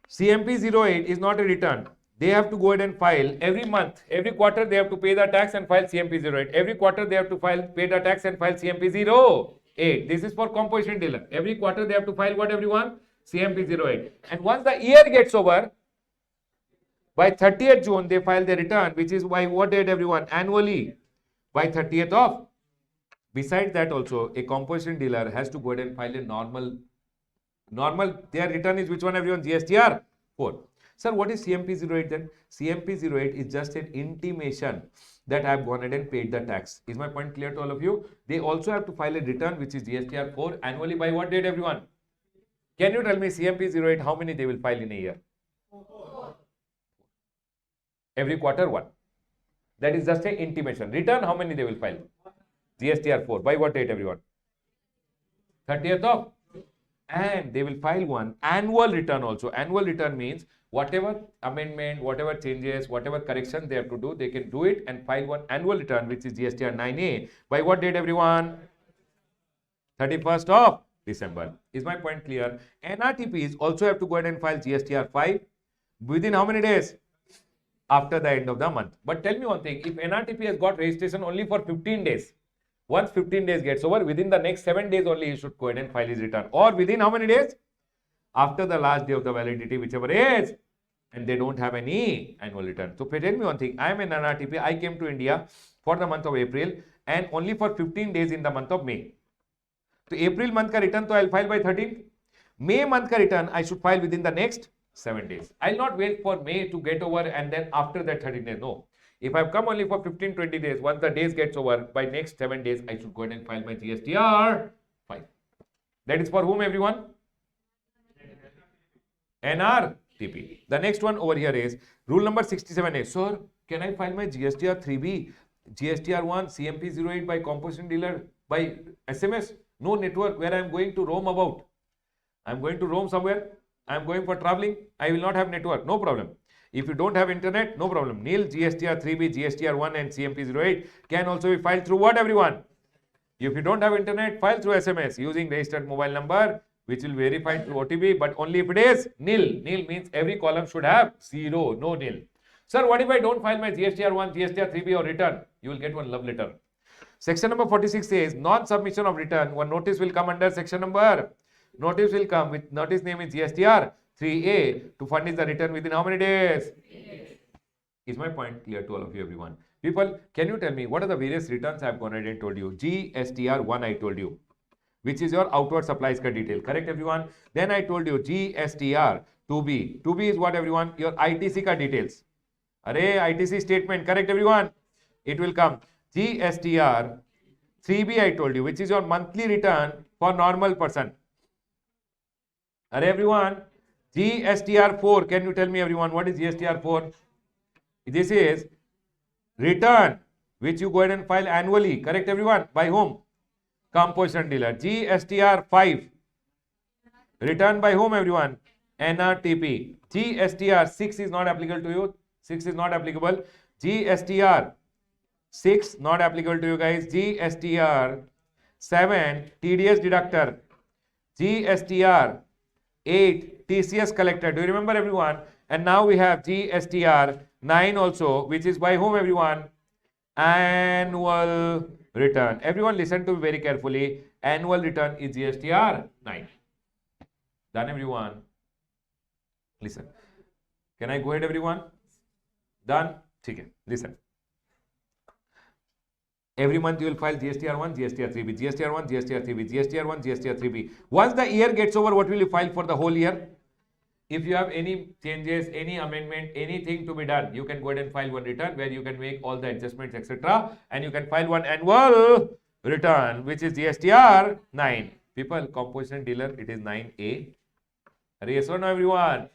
CMP 08 is not a return. They have to go ahead and file every month, every quarter they have to pay the tax and file CMP 08. Every quarter they have to pay the tax and file CMP 08. This is for composition dealer. Every quarter they have to file what, everyone? CMP 08. And once the year gets over, By 30th June, they file their return, which is by what date, everyone? Annually. By 30th of. Besides that also, a composition dealer has to go ahead and file a normal, their return is which one, everyone? GSTR 4. Sir, what is CMP 08 then? CMP 08 is just an intimation that I have gone ahead and paid the tax. Is my point clear to all of you? They also have to file a return which is GSTR 4 annually by what date, everyone? Can you tell me CMP 08 how many they will file in a year? Every quarter, one. That is just an intimation. Return, how many they will file? GSTR 4. By what date, everyone? 30th of. And they will file one annual return also. Annual return means whatever amendment, whatever changes, whatever correction they have to do, they can do it and file one annual return which is GSTR 9A. By what date, everyone? 31st of December. Is my point clear? NRTPs also have to go ahead and file GSTR 5 within how many days? After the end of the month. But tell me one thing, if NRTP has got registration only for 15 days, once 15 days gets over, within the next 7 days only he should go ahead and file his return. Or within how many days? After the last day of the validity, whichever is, and they don't have any annual return. So tell me one thing, I am an NRTP, I came to India for the month of April and only for 15 days in the month of May. So April month ka return to I'll file by 13th. May month ka return I should file within the next 7 days. I'll not wait for May to get over and then after that 13 days. No. If I've come only for 15-20 days, once the days gets over, by next 7 days, I should go ahead and file my GSTR 5. That is for whom, everyone? NRTP. The next one over here is rule number 67A. Sir, can I file my GSTR 3B, GSTR 1, CMP 08 by composition dealer by SMS? No network where I am going to roam about. I am going to roam somewhere. I am going for traveling. I will not have network. No problem. If you don't have internet, no problem. Nil GSTR 3B, GSTR 1 and CMP 08 can also be filed through what, everyone? If you don't have internet, file through SMS using registered mobile number which will be verified through OTP, but only if it is nil. Nil means every column should have 0, no nil. Sir, what if I don't file my GSTR 1, GSTR 3B or return? You will get one love letter. Section number 46 says non-submission of return. One notice will come under section number. Notice will come with notice name is GSTR 3A to furnish the return within how many days? Is my point clear to all of you, everyone? People, can you tell me what are the various returns I have gone ahead and told you? GSTR 1 I told you, which is your outward supplies ka detail. Correct, everyone? Then I told you GSTR 2B. 2B is what, everyone? Your ITC ka details. Array, ITC statement. Correct, everyone? It will come. GSTR 3B I told you, which is your monthly return for normal person. Array, everyone? GSTR 4. Can you tell me, everyone, what is GSTR 4? This is return which you go ahead and file annually. Correct, everyone? By whom? Composition dealer. GSTR 5. Return by whom, everyone? NRTP. GSTR 6 is not applicable to you. 6 is not applicable. GSTR 6 not applicable to you guys. GSTR 7 TDS deductor. GSTR 8 TCS collector. Do you remember, everyone? And now we have GSTR 9 also, which is by whom, everyone? Annual return. Everyone listen to me very carefully. Annual return is GSTR 9. Done, everyone? Listen. Can I go ahead, everyone? Done? Okay. Listen. Every month you will file GSTR 1, GSTR 3B, GSTR 1, GSTR 3B, GSTR 1, GSTR 3B. Once the year gets over, what will you file for the whole year? If you have any changes, any amendment, anything to be done, you can go ahead and file one return where you can make all the adjustments, etc. And you can file one annual return, which is GSTR 9. People, composition dealer, it is 9A. Yes or no, everyone?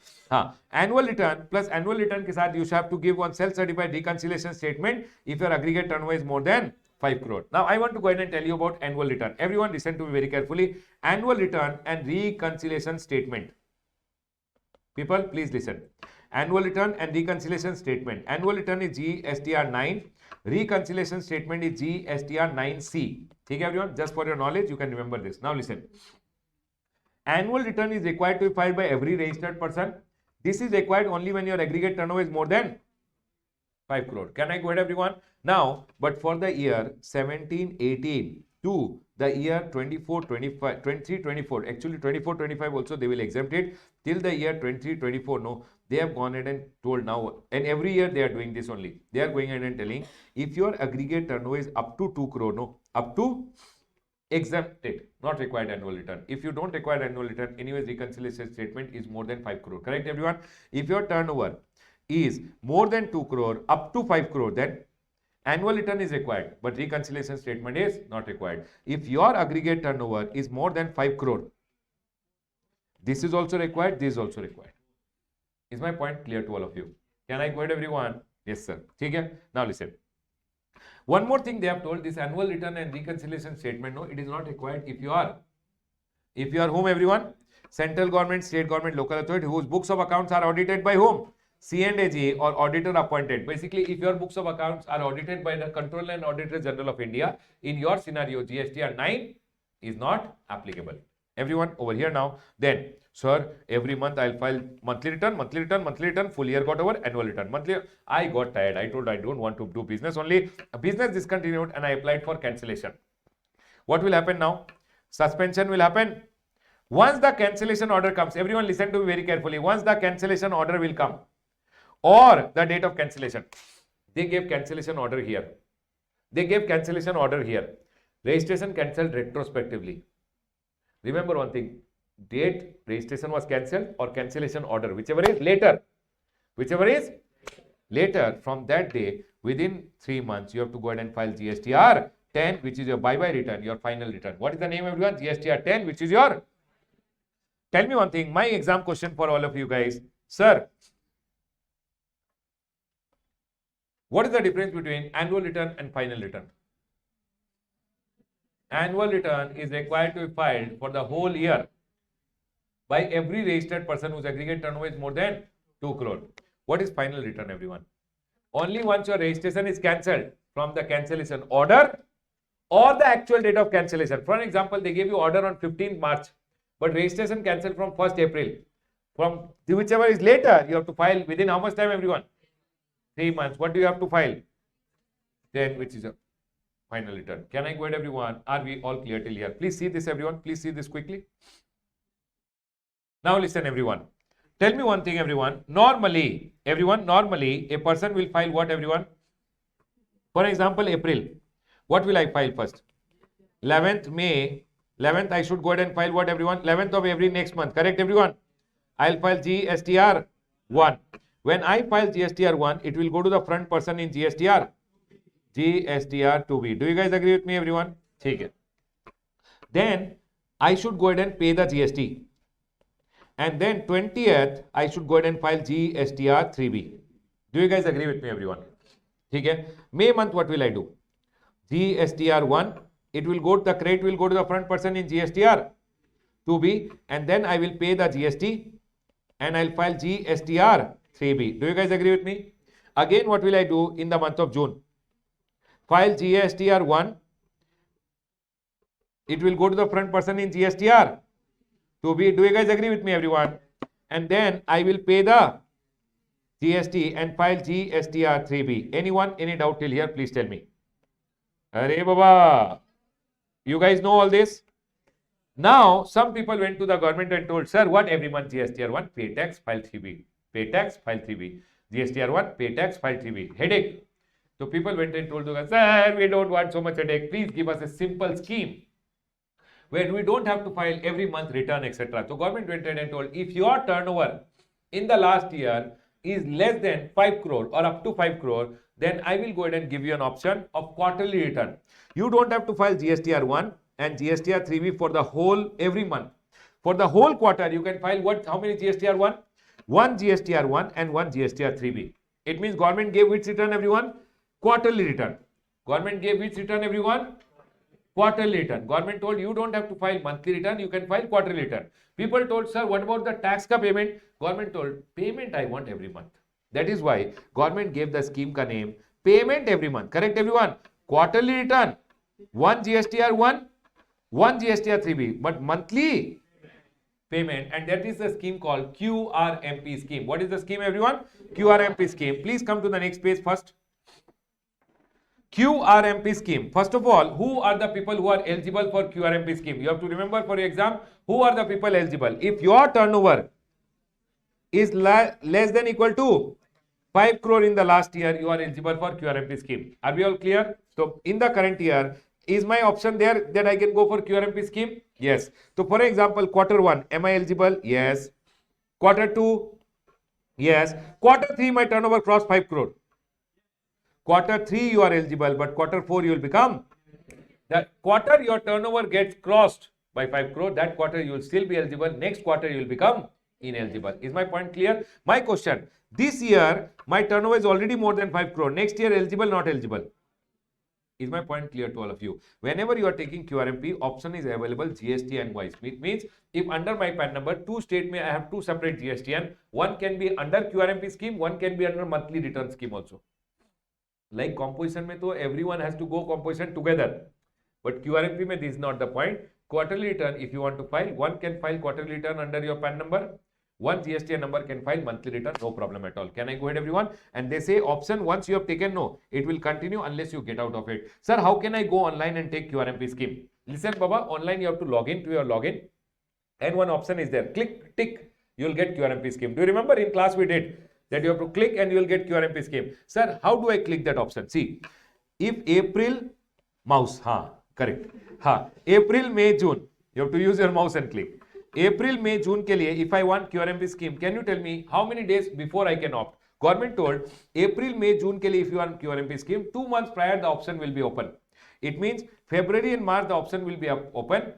Annual return plus annual return ke saath you have to give one self-certified reconciliation statement if your aggregate turnover is more than 5 crore. Now, I want to go ahead and tell you about annual return. Everyone listen to me very carefully. Annual return and reconciliation statement. People, please listen. Annual return and reconciliation statement. Annual return is GSTR 9. Reconciliation statement is GSTR 9C. Okay, everyone? Just for your knowledge, you can remember this. Now, listen. Annual return is required to be filed by every registered person. This is required only when your aggregate turnover is more than 5 crore. Can I go ahead, everyone? Now, but for the year 17-18, to the year 24, 25, 23, 24. Actually 24, 25 also they will exempt it till the year 23, 24. No, they have gone ahead and told now, and every year they are doing this only. They are going ahead and telling if your aggregate turnover is up to 2 crore, no, up to exempted, not required annual return. If you don't require annual return, anyways, reconciliation statement is more than 5 crore. Correct, everyone? If your turnover is more than 2 crore up to 5 crore, then annual return is required, but reconciliation statement is not required. If your aggregate turnover is more than 5 crore, this is also required, this is also required. Is my point clear to all of you? Can I go ahead, everyone? Yes, sir. Okay? Now listen. One more thing they have told, this annual return and reconciliation statement, no, it is not required if you are whom, everyone? Central government, state government, local authority whose books of accounts are audited by whom? C&AG or auditor appointed. Basically, if your books of accounts are audited by the Controller and Auditor General of India, in your scenario, GSTR 9 is not applicable. Everyone over here now. Then, sir, every month I'll file monthly return, full year got over, annual return, monthly. I got tired. I told I don't want to do business only. A business discontinued and I applied for cancellation. What will happen now? Suspension will happen. Once the cancellation order comes, everyone listen to me very carefully. Once the cancellation order will come, or the date of cancellation, they gave cancellation order here. They gave cancellation order here. Registration cancelled retrospectively. Remember one thing, date registration was cancelled or cancellation order, whichever is later. Whichever is later, from that day, within 3 months, you have to go ahead and file GSTR 10, which is your bye-bye return, your final return. What is the name, everyone? GSTR 10, which is your... Tell me one thing, my exam question for all of you guys. Sir, what is the difference between annual return and final return? Annual return is required to be filed for the whole year by every registered person whose aggregate turnover is more than 2 crore. What is final return, everyone? Only once your registration is cancelled from the cancellation order or the actual date of cancellation. For example, they gave you order on 15th March, but registration cancelled from 1st April. From whichever is later, you have to file within how much time, everyone? 3 months. What do you have to file? Then, which is a final return. Can I go ahead, everyone? Are we all clear till here? Please see this, everyone. Please see this quickly. Now listen, everyone. Tell me one thing, everyone. Normally, a person will file what, everyone? For example, April. What will I file first? 11th May. 11th, I should go ahead and file what, everyone? 11th of every next month. Correct, everyone? I'll file GSTR 1. When I file GSTR 1, it will go to the front person in GSTR 2B. Do you guys agree with me, everyone? Okay. Then I should go ahead and pay the GST. And then 20th, I should go ahead and file GSTR 3B. Do you guys agree with me, everyone? Okay. May month, what will I do? GSTR 1. It will go, the credit will go to the front person in GSTR 2B. And then I will pay the GST. And I'll file GSTR 3B. Do you guys agree with me? Again, what will I do in the month of June? File GSTR 1. It will go to the front person in GSTR 2B. Do you guys agree with me, everyone? And then I will pay the GST and file GSTR 3B. Anyone, any doubt till here? Please tell me. Arey Baba. You guys know all this? Now, some people went to the government and told, sir, what every month GSTR 1, pay tax, file 3B. Pay tax, file 3B. GSTR 1, pay tax, file 3B. Headache. So people went and told us, sir, we don't want so much headache. Please give us a simple scheme where we don't have to file every month return, etc. So government went ahead and told, if your turnover in the last year is less than 5 crore or up to 5 crore, then I will go ahead and give you an option of quarterly return. You don't have to file GSTR 1 and GSTR 3B for the whole every month. For the whole quarter, you can file what? How many GSTR 1? One GSTR 1 and one GSTR 3B. It means government gave which return, everyone? Quarterly return. Government gave which return, everyone? Quarterly return. Government told you don't have to file monthly return, you can file quarterly return. People told, sir, what about the tax ka payment? Government told, payment I want every month. That is why government gave the scheme ka name, payment every month. Correct, everyone? Quarterly return, one GSTR 1, one GSTR 3B, but monthly payment, and that is the scheme called QRMP scheme. What is the scheme, everyone? QRMP scheme. Please come to the next page first. QRMP scheme. First of all, who are the people who are eligible for QRMP scheme? You have to remember for your exam, who are the people eligible? If your turnover is less than equal to 5 crore in the last year, you are eligible for QRMP scheme. Are we all clear? So in the current year, is my option there that I can go for QRMP scheme? Yes. So for example, quarter 1, am I eligible? Yes. Quarter 2, yes. Quarter 3, my turnover crossed 5 crore. Quarter 3, you are eligible, but quarter 4, you will become. That quarter your turnover gets crossed by 5 crore, that quarter you will still be eligible. Next quarter you will become ineligible. Is my point clear? My question, this year my turnover is already more than 5 crore. Next year eligible, not eligible? Is my point clear to all of you? Whenever you are taking QRMP, option is available GST and wise. It means if under my PAN number, two state may I have two separate GST, and one can be under QRMP scheme, one can be under monthly return scheme also. Like composition mein to everyone has to go composition together. But QRMP mein this is not the point. Quarterly return, if you want to file, one can file quarterly return under your PAN number. One GST number can file monthly return, no problem at all. Can I go ahead, everyone? And they say option once you have taken, no, it will continue unless you get out of it. Sir, how can I go online and take QRMP scheme? Listen, Baba, online you have to log in to your login, and one option is there. Click, tick, you will get QRMP scheme. Do you remember in class we did that you have to click and you will get QRMP scheme? Sir, how do I click that option? See, if April, mouse, correct. April, May, June, you have to use your mouse and click. April, May, June के लिए, if I want QRMP scheme, can you tell me how many days before I can opt? Government told April, May, June के लिए, if you want QRMP scheme, 2 months prior the option will be open. It means February and March the option will be open.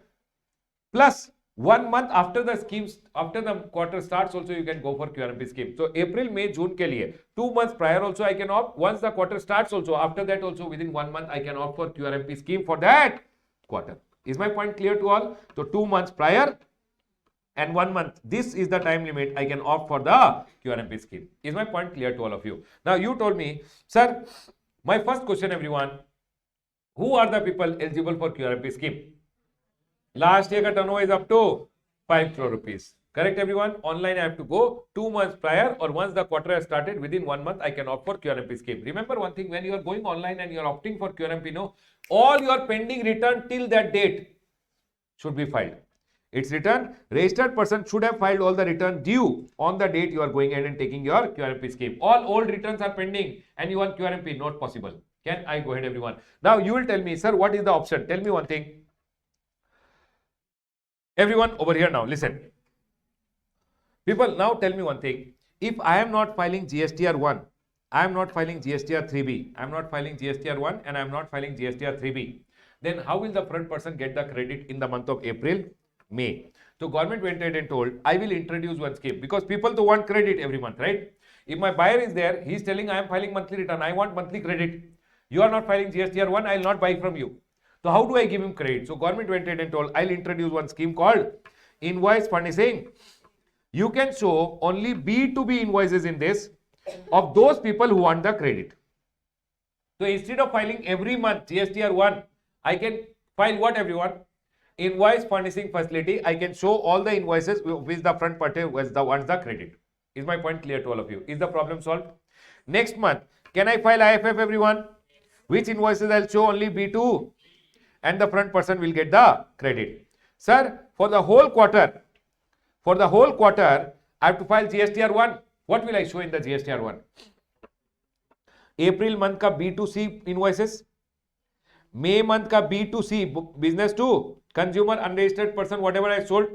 Plus 1 month after the schemes, after the quarter starts also you can go for QRMP scheme. So April, May, June के लिए 2 months prior also I can opt. Once the quarter starts also, after that also within 1 month I can opt for QRMP scheme for that quarter. Is my point clear to all? So 2 months prior and 1 month, this is the time limit I can opt for the QRMP scheme. Is my point clear to all of you? Now you told me, sir, my first question, everyone, who are the people eligible for QRMP scheme? Last year ka turnover is up to 5 crore rupees. Correct, everyone? Online I have to go 2 months prior, or once the quarter has started, within 1 month I can opt for QRMP scheme. Remember one thing, when you are going online and you are opting for QRMP, no, all your pending return till that date should be filed. It's written, registered person should have filed all the return due on the date you are going ahead and taking your QRMP scheme. All old returns are pending and you want QRMP, not possible. Can I go ahead, everyone? Now you will tell me, sir, what is the option? Tell me one thing. Everyone over here now, listen. People, now tell me one thing. If I am not filing GSTR 1, I am not filing GSTR 3B, I am not filing GSTR 1 and I am not filing GSTR 3B, then how will the front person get the credit in the month of April, May? So government went ahead and told, I will introduce one scheme, because people to want credit every month, right? If my buyer is there, he is telling I am filing monthly return, I want monthly credit. You are not filing GSTR 1, I will not buy from you. So how do I give him credit? So government went ahead and told, I will introduce one scheme called invoice furnishing. You can show only B2B invoices in this of those people who want the credit. So instead of filing every month GSTR 1, I can file what, everyone? Invoice furnishing facility. I can show all the invoices which the front party wants the credit. Is my point clear to all of you? Is the problem solved? Next month, can I file IFF, everyone? Which invoices I'll show only B2 and the front person will get the credit. Sir, for the whole quarter, I have to file GSTR 1. What will I show in the GSTR 1? April month ka B2C invoices, May month ka B2C business to consumer unregistered person, whatever I sold,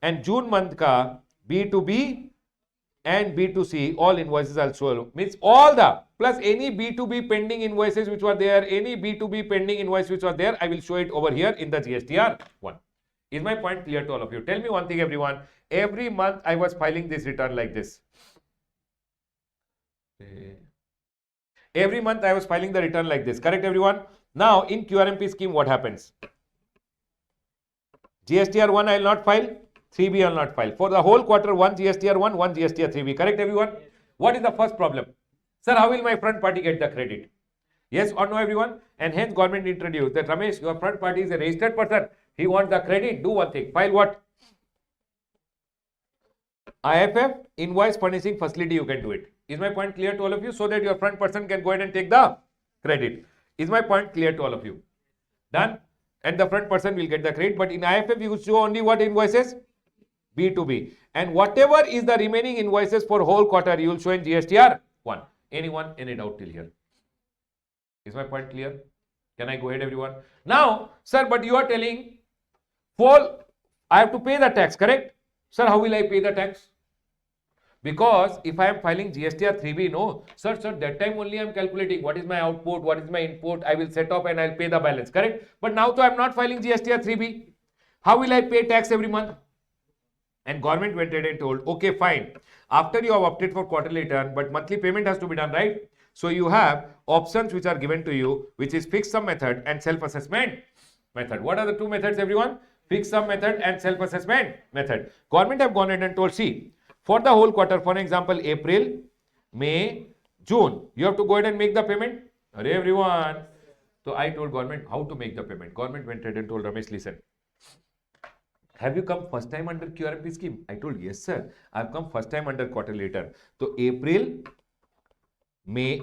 and June month ka B2B and B2C, all invoices I'll show. Means all the, plus any B2B pending invoices which were there, any B2B pending invoice which was there, I will show it over here in the GSTR 1. Is my point clear to all of you? Tell me one thing, everyone. Every month I was filing this return like this. Every month I was filing the return like this. Correct, everyone? Now in QRMP scheme, what happens? GSTR 1 I will not file, 3B I will not file. For the whole quarter, one GSTR 1, one GSTR 3B. Correct, everyone? What is the first problem? Sir, how will my front party get the credit? Yes or no, everyone? And hence government introduced that, Ramesh, your front party is a registered person. He wants the credit. Do one thing. File what? IFF, invoice furnishing facility, you can do it. Is my point clear to all of you? So that your front person can go ahead and take the credit. Is my point clear to all of you? Done? And the front person will get the credit. But in IFF, you show only what invoices? B2B. And whatever is the remaining invoices for whole quarter, you will show in GSTR 1. Anyone, any doubt till here? Is my point clear? Can I go ahead, everyone? Now, sir, but you are telling, for I have to pay the tax, correct? Sir, how will I pay the tax? Because if I am filing GSTR 3B, no, sir, that time only I am calculating what is my output, what is my input, I will set up and I will pay the balance, correct? But now I am not filing GSTR 3B. How will I pay tax every month? And government went ahead and told, okay, fine. After you have opted for quarterly return, but monthly payment has to be done, right? So you have options which are given to you, which is fixed sum method and self-assessment method. What are the two methods, everyone? Fixed sum method and self-assessment method. Government have gone ahead and told, see, for the whole quarter, for example, April, May, June, you have to go ahead and make the payment. Arey everyone. So I told government how to make the payment. Government went ahead and told Ramesh, listen, have you come first time under QRMP scheme? I told, yes, sir. I have come first time under quarterly return. So April, May,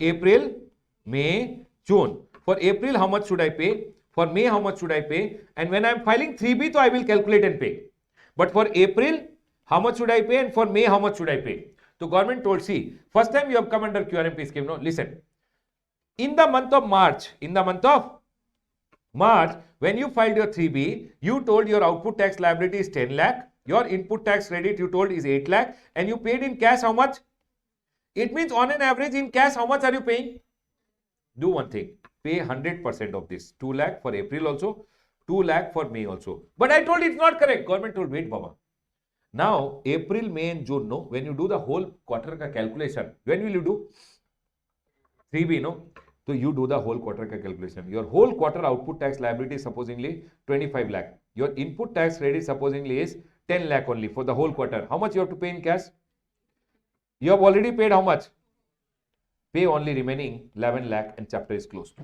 June. For April, how much should I pay? For May, how much should I pay? And when I am filing 3B, so I will calculate and pay. But for April, how much should I pay? And for May, how much should I pay? So government told, see, first time you have come under QRMP scheme. No, listen. In the month of March, when you filed your 3B, you told your output tax liability is 10 lakh. Your input tax credit you told is 8 lakh. And you paid in cash how much? It means on an average in cash, how much are you paying? Do one thing. Pay 100% of this. 2 lakh for April also. 2 lakh for May also. But I told it's not correct. Government told, wait, Baba. Now, April, May and June, no? When you do the whole quarter ka calculation, when will you do? 3B, no? So you do the whole quarter ka calculation. Your whole quarter output tax liability is supposingly 25 lakh. Your input tax credit supposingly is 10 lakh only for the whole quarter. How much you have to pay in cash? You have already paid how much? Pay only remaining 11 lakh and chapter is closed.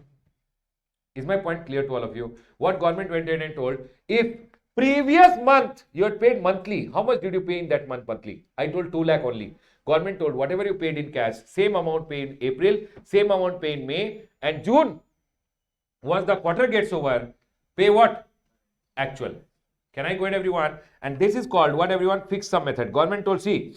Is my point clear to all of you? What government went ahead and told, if previous month you had paid monthly, how much did you pay in that month monthly? I told 2 lakh only. Government told whatever you paid in cash, same amount paid in April, same amount paid in May and June. Once the quarter gets over, pay what? Actual. Can I go ahead, everyone? And this is called what, everyone? Fixed sum method. Government told, see,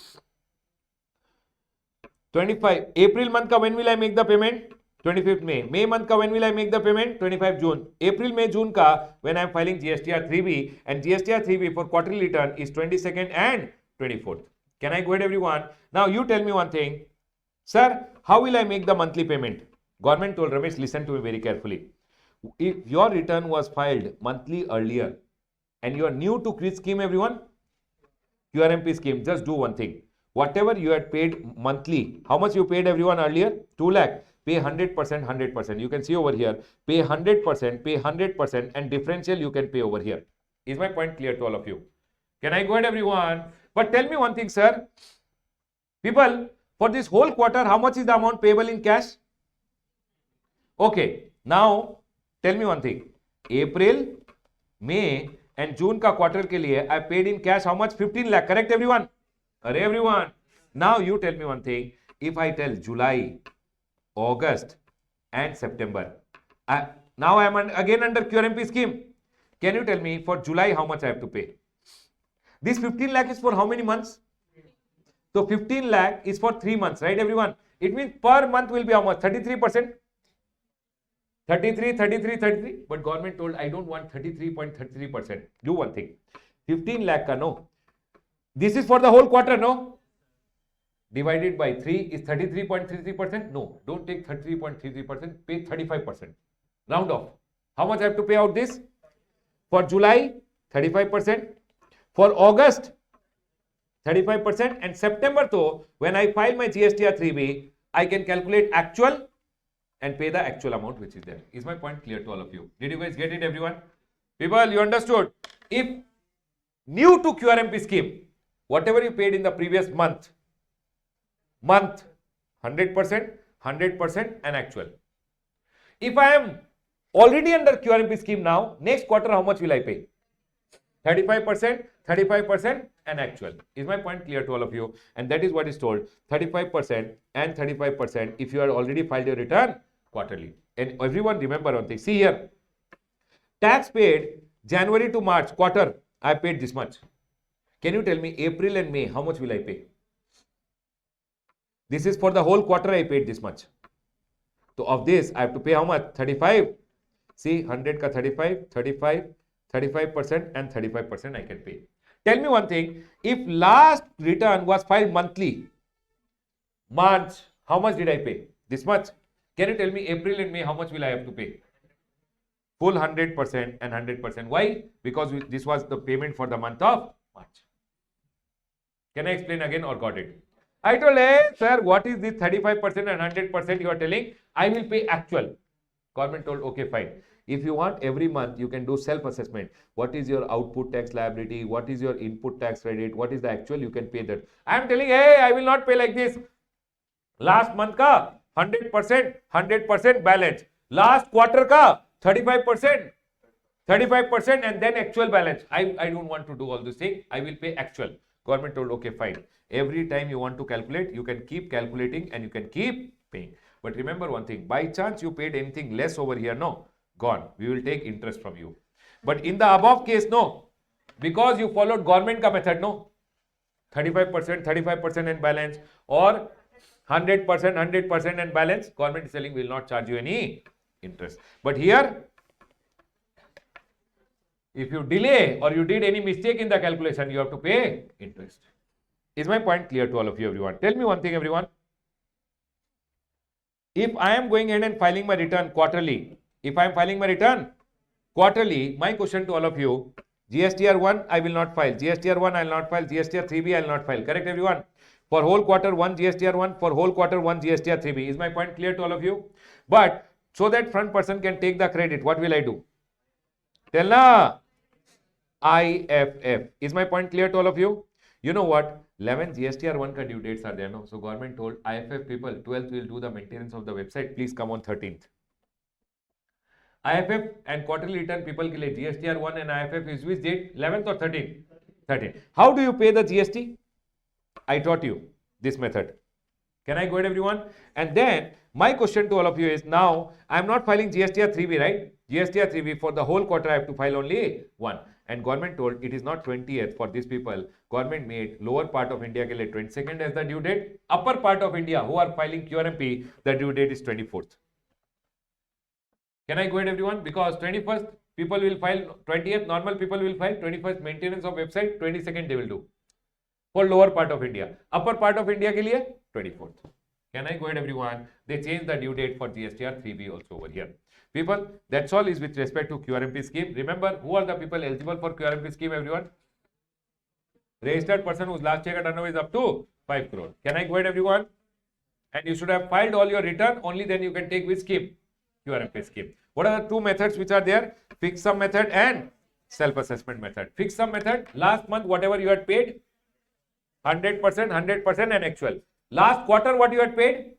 25 April month ka when will I make the payment? 25th May. May month ka when will I make the payment? 25 June. April, May, June ka when I am filing GSTR 3B, and GSTR 3B for quarterly return is 22nd and 24th. Can I go ahead, everyone? Now you tell me one thing. Sir, how will I make the monthly payment? Government told, Ramesh, listen to me very carefully. If your return was filed monthly earlier and you are new to which scheme, everyone? QRMP scheme. Just do one thing. Whatever you had paid monthly, how much you paid, everyone, earlier? 2 lakh. Pay 100%, 100%. You can see over here, pay 100%, and differential you can pay over here. Is my point clear to all of you? Can I go ahead, everyone? But tell me one thing, sir. People, for this whole quarter, how much is the amount payable in cash? Okay. Now, tell me one thing. April, May and June ka quarter ke liye, I paid in cash how much? 15 lakh. Correct, everyone? Arey everyone. Now you tell me one thing. If I tell July, August and September, now I am again under QRMP scheme. Can you tell me for July how much I have to pay? This 15 lakh is for how many months? So 15 lakh is for 3 months, right, everyone? It means per month will be how much? 33%? 33. But government told, I don't want 33.33%. Do one thing. 15 lakh ka, no. This is for the whole quarter, no? Divided by 3 is 33.33%. No, don't take 33.33%. Pay 35%. Round off. How much I have to pay out this? For July, 35%. For August, 35%. And September, though, when I file my GSTR 3B, I can calculate actual and pay the actual amount which is there. Is my point clear to all of you? Did you guys get it, everyone? People, you understood? If new to QRMP scheme, whatever you paid in the previous month, 100%, and actual. If I am already under QRMP scheme now, next quarter how much will I pay? 35%, and actual. Is my point clear to all of you? And that is what is told, 35% and 35% if you are already filed your return quarterly. And everyone remember one thing. See here. Tax paid January to March quarter, I paid this much. Can you tell me April and May, how much will I pay? This is for the whole quarter I paid this much. So of this, I have to pay how much? 35. See, 100 ka 35, 35, 35% and 35% I can pay. Tell me one thing, if last return was filed monthly, March, how much did I pay? This much. Can you tell me April and May, how much will I have to pay? Full 100% and 100%. Why? Because this was the payment for the month of March. Can I explain again or got it? I told, hey, sir, what is this 35% and 100% you are telling? I will pay actual. Government told, okay, fine. If you want every month, you can do self-assessment. What is your output tax liability? What is your input tax credit? What is the actual? You can pay that. I am telling, hey, I will not pay like this. Last month ka 100% balance. Last quarter ka 35%, and then actual balance. I don't want to do all this thing. I will pay actual. Government told, okay, fine. Every time you want to calculate, you can keep calculating and you can keep paying. But remember one thing, by chance you paid anything less over here, no, gone. We will take interest from you. But in the above case, no, because you followed government ka method, no, 35% and balance, or 100% and balance, government is telling will not charge you any interest. But here, if you delay or you did any mistake in the calculation, you have to pay interest. Is my point clear to all of you, everyone? Tell me one thing, everyone. If I am going ahead and filing my return quarterly, my question to all of you, GSTR 1, I will not file. GSTR 1, I will not file. GSTR 3B, I will not file. Correct, everyone? For whole quarter 1, GSTR 1. For whole quarter 1, GSTR 3B. Is my point clear to all of you? But so that front person can take the credit, what will I do? Tell na. IFF. Is my point clear to all of you? You know what? 11 GSTR 1 ka due dates are there, no? So government told IFF people, 12th will do the maintenance of the website. Please come on 13th. IFF and quarterly return people ke liye GSTR 1 and IFF is which date? 11th or 13th? 13th. How do you pay the GST? I taught you this method. Can I go ahead, everyone? And then my question to all of you is, now I am not filing GSTR 3B, right? GSTR 3B for the whole quarter I have to file only one. And government told it is not 20th for these people. Government made lower part of India ke liye 22nd as the due date. Upper part of India who are filing QRMP, the due date is 24th. Can I go ahead, everyone? Because 21st people will file, 20th normal people will file, 21st maintenance of website, 22nd they will do. For lower part of India. Upper part of India ke liye 24th. Can I go ahead, everyone? They changed the due date for GSTR 3B also over here. People, that's all is with respect to QRMP scheme. Remember, who are the people eligible for QRMP scheme, everyone? Registered person whose last year turnover is up to 5 crore. Can I go ahead, everyone? And you should have filed all your return, only then you can take which scheme? QRMP scheme. What are the two methods which are there? Fixed sum method and self-assessment method. Fixed sum method, last month whatever you had paid, 100% and actual. Last quarter what you had paid?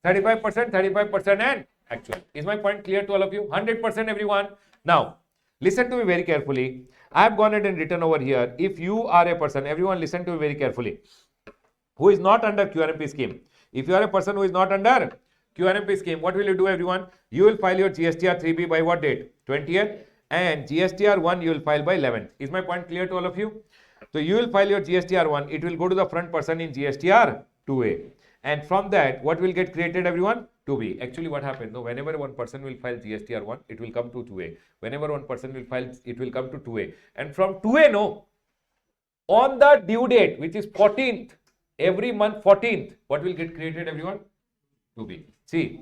35% and actual. Is my point clear to all of you? 100% everyone. Now, listen to me very carefully. I have gone ahead and written over here. If you are a person, everyone listen to me very carefully, who is not under QRMP scheme. If you are a person who is not under QRMP scheme, what will you do, everyone? You will file your GSTR 3B by what date? 20th. And GSTR 1 you will file by 11th. Is my point clear to all of you? So you will file your GSTR 1. It will go to the front person in GSTR 2A. And from that, what will get created, everyone? 2B. Actually, what happens? No, whenever one person will file GSTR 1, it will come to 2A. Whenever one person will file, it will come to 2A. And from 2A, no, on the due date, which is 14th, every month 14th, what will get created, everyone? 2B. See,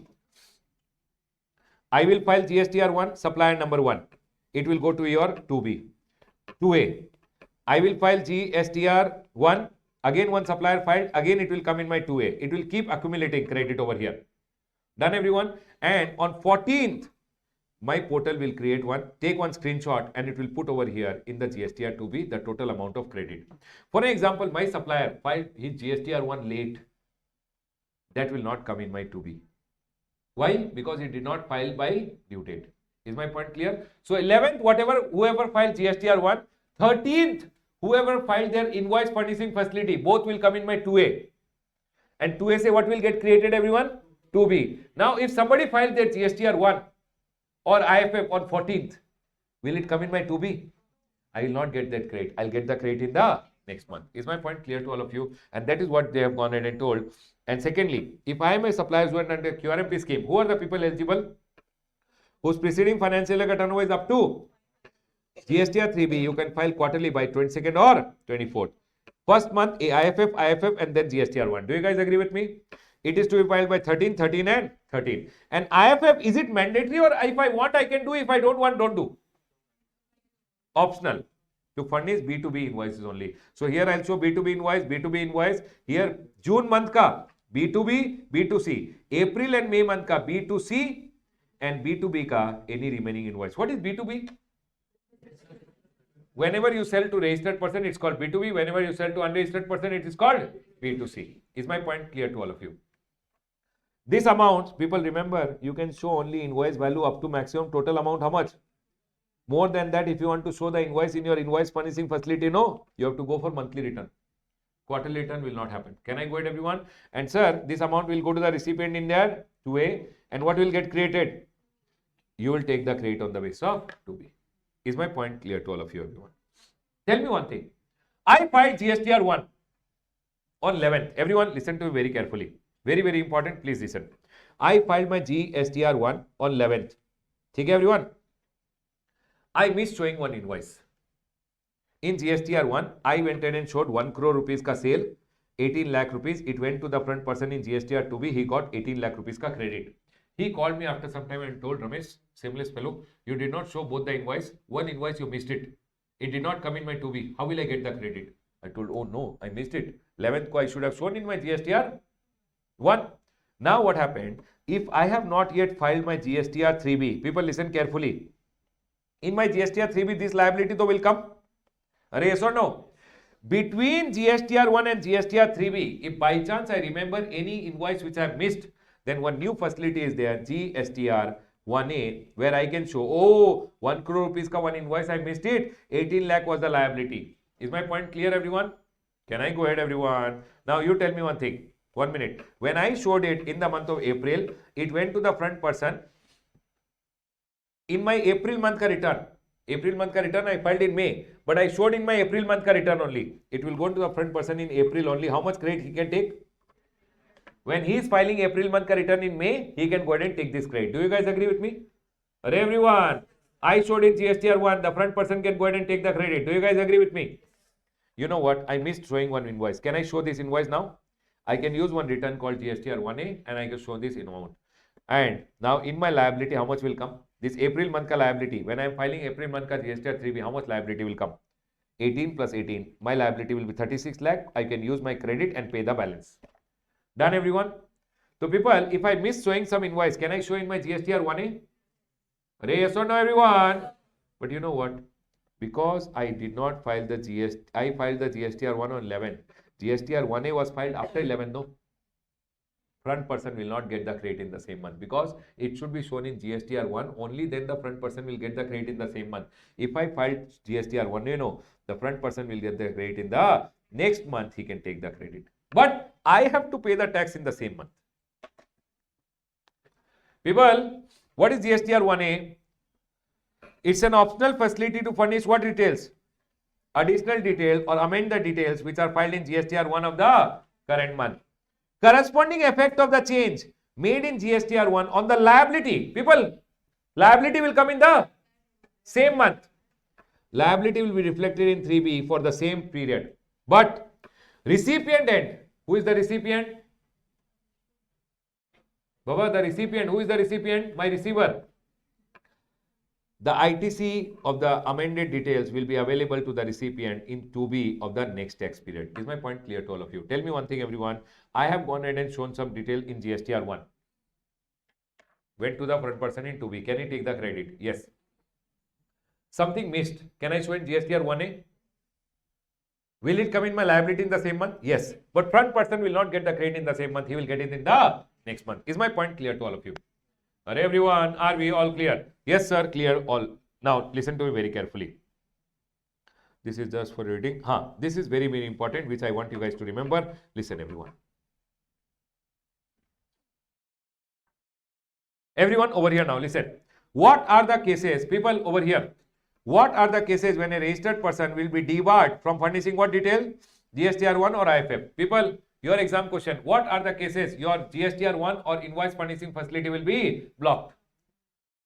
I will file GSTR 1, supplier number 1. It will go to your 2B. 2A. I will file GSTR 1. Again, one supplier filed. Again, it will come in my 2A. It will keep accumulating credit over here. Done, everyone? And on 14th, my portal will create one. Take one screenshot and it will put over here in the GSTR 2B the total amount of credit. For an example, my supplier filed his GSTR 1 late. That will not come in my 2B. Why? Because it did not file by due date. Is my point clear? So 11th, whoever filed GSTR 1, 13th, whoever filed their invoice furnishing facility, both will come in my 2A. And 2A say what will get created, everyone? 2B. Now, if somebody filed their GSTR 1 or IFF on 14th, will it come in my 2B? I will not get that credit. I'll get the credit in the next month. Is my point clear to all of you? And that is what they have gone ahead and told. And secondly, if I am a supplier who are under QRMP scheme, who are the people eligible? Whose preceding financial year turnover is up to GSTR 3B, you can file quarterly by 22nd or 24th. First month, IFF, and then GSTR 1. Do you guys agree with me? It is to be filed by 13, 13 and 13. And IFF, is it mandatory, or if I want, I can do? If I don't want, don't do? Optional. To furnish B2B invoices only. So here I'll show B2B invoice, B2B invoice. Here June month ka B2B, B2C. April and May month ka B2C, and B2B ka any remaining invoice. What is B2B? Whenever you sell to registered person, it's called B2B. Whenever you sell to unregistered person, it is called B2C. Is my point clear to all of you? This amount, people remember, you can show only invoice value up to maximum total amount. How much? More than that, if you want to show the invoice in your invoice furnishing facility, no, you have to go for monthly return. Quarterly return will not happen. Can I go ahead, everyone? And sir, this amount will go to the recipient in there, 2A, and what will get created? You will take the credit on the basis of 2B. Is my point clear to all of you, everyone? Tell me one thing. I filed GSTR 1 on 11th. Everyone listen to me very carefully. Very, very important. Please listen. I filed my GSTR 1 on 11th. Okay, everyone? I missed showing one invoice. In GSTR 1, I went ahead and showed 1 crore rupees ka sale, 18 lakh rupees. It went to the front person in GSTR 2B. He got 18 lakh rupees ka credit. He called me after some time and told, Ramesh, shameless fellow, you did not show both the invoice. One invoice, you missed it. It did not come in my 2B. How will I get the credit? I told, oh no, I missed it. 11th ko I should have shown in my GSTR 1. Now what happened? If I have not yet filed my GSTR 3B, people listen carefully. In my GSTR 3B, this liability though will come. Are yes or no? Between GSTR 1 and GSTR 3B, if by chance I remember any invoice which I have missed, then one new facility is there, GSTR 1A, where I can show, oh, 1 crore rupees ka one invoice, I missed it, 18 lakh was the liability. Is my point clear, everyone? Can I go ahead, everyone? Now you tell me one thing. 1 minute. When I showed it in the month of April, it went to the front person. In my April month ka return, I filed in May, but I showed in my April month ka return only. It will go to the front person in April only. How much credit he can take? When he is filing April month ka return in May, he can go ahead and take this credit. Do you guys agree with me? Everyone, I showed in GSTR 1, the front person can go ahead and take the credit. Do you guys agree with me? You know what? I missed showing one invoice. Can I show this invoice now? I can use one return called GSTR 1A and I can show this amount. And now in my liability, how much will come? This April month ka liability. When I am filing April month ka GSTR 3B, how much liability will come? 18 plus 18. My liability will be 36 lakh. I can use my credit and pay the balance. Done, everyone? So people, if I miss showing some invoice, can I show in my GSTR 1A? Yes or no, everyone? But you know what? Because I did not file the GST, I filed the GSTR 1 on 11. GSTR 1A was filed after 11, no? Front person will not get the credit in the same month because it should be shown in GSTR 1, only then the front person will get the credit in the same month. If I filed GSTR 1, you know, the front person will get the credit in the next month, he can take the credit. But I have to pay the tax in the same month. People, what is GSTR 1A? It's an optional facility to furnish what details? Additional details or amend the details which are filed in GSTR 1 of the current month. Corresponding effect of the change made in GSTR 1 on the liability. People, liability will come in the same month. Liability will be reflected in 3B for the same period. But recipient end, who is the recipient? Baba, the recipient, who is the recipient? My receiver. The ITC of the amended details will be available to the recipient in 2B of the next tax period. Is my point clear to all of you? Tell me one thing, everyone. I have gone ahead and shown some detail in GSTR 1. Went to the front person in 2B. Can he take the credit? Yes. Something missed. Can I show in GSTR 1A? Will it come in my liability in the same month? Yes. But front person will not get the credit in the same month. He will get it in the next month. Is my point clear to all of you? Everyone, are we all clear? Yes, sir, clear all. Now, listen to me very carefully. This is just for reading. This is very, very important, which I want you guys to remember. Listen, everyone. Everyone over here now, listen. What are the cases, people over here? What are the cases when a registered person will be debarred from furnishing what detail? GSTR1 or IFF? People, your exam question. What are the cases your GSTR1 or invoice furnishing facility will be blocked?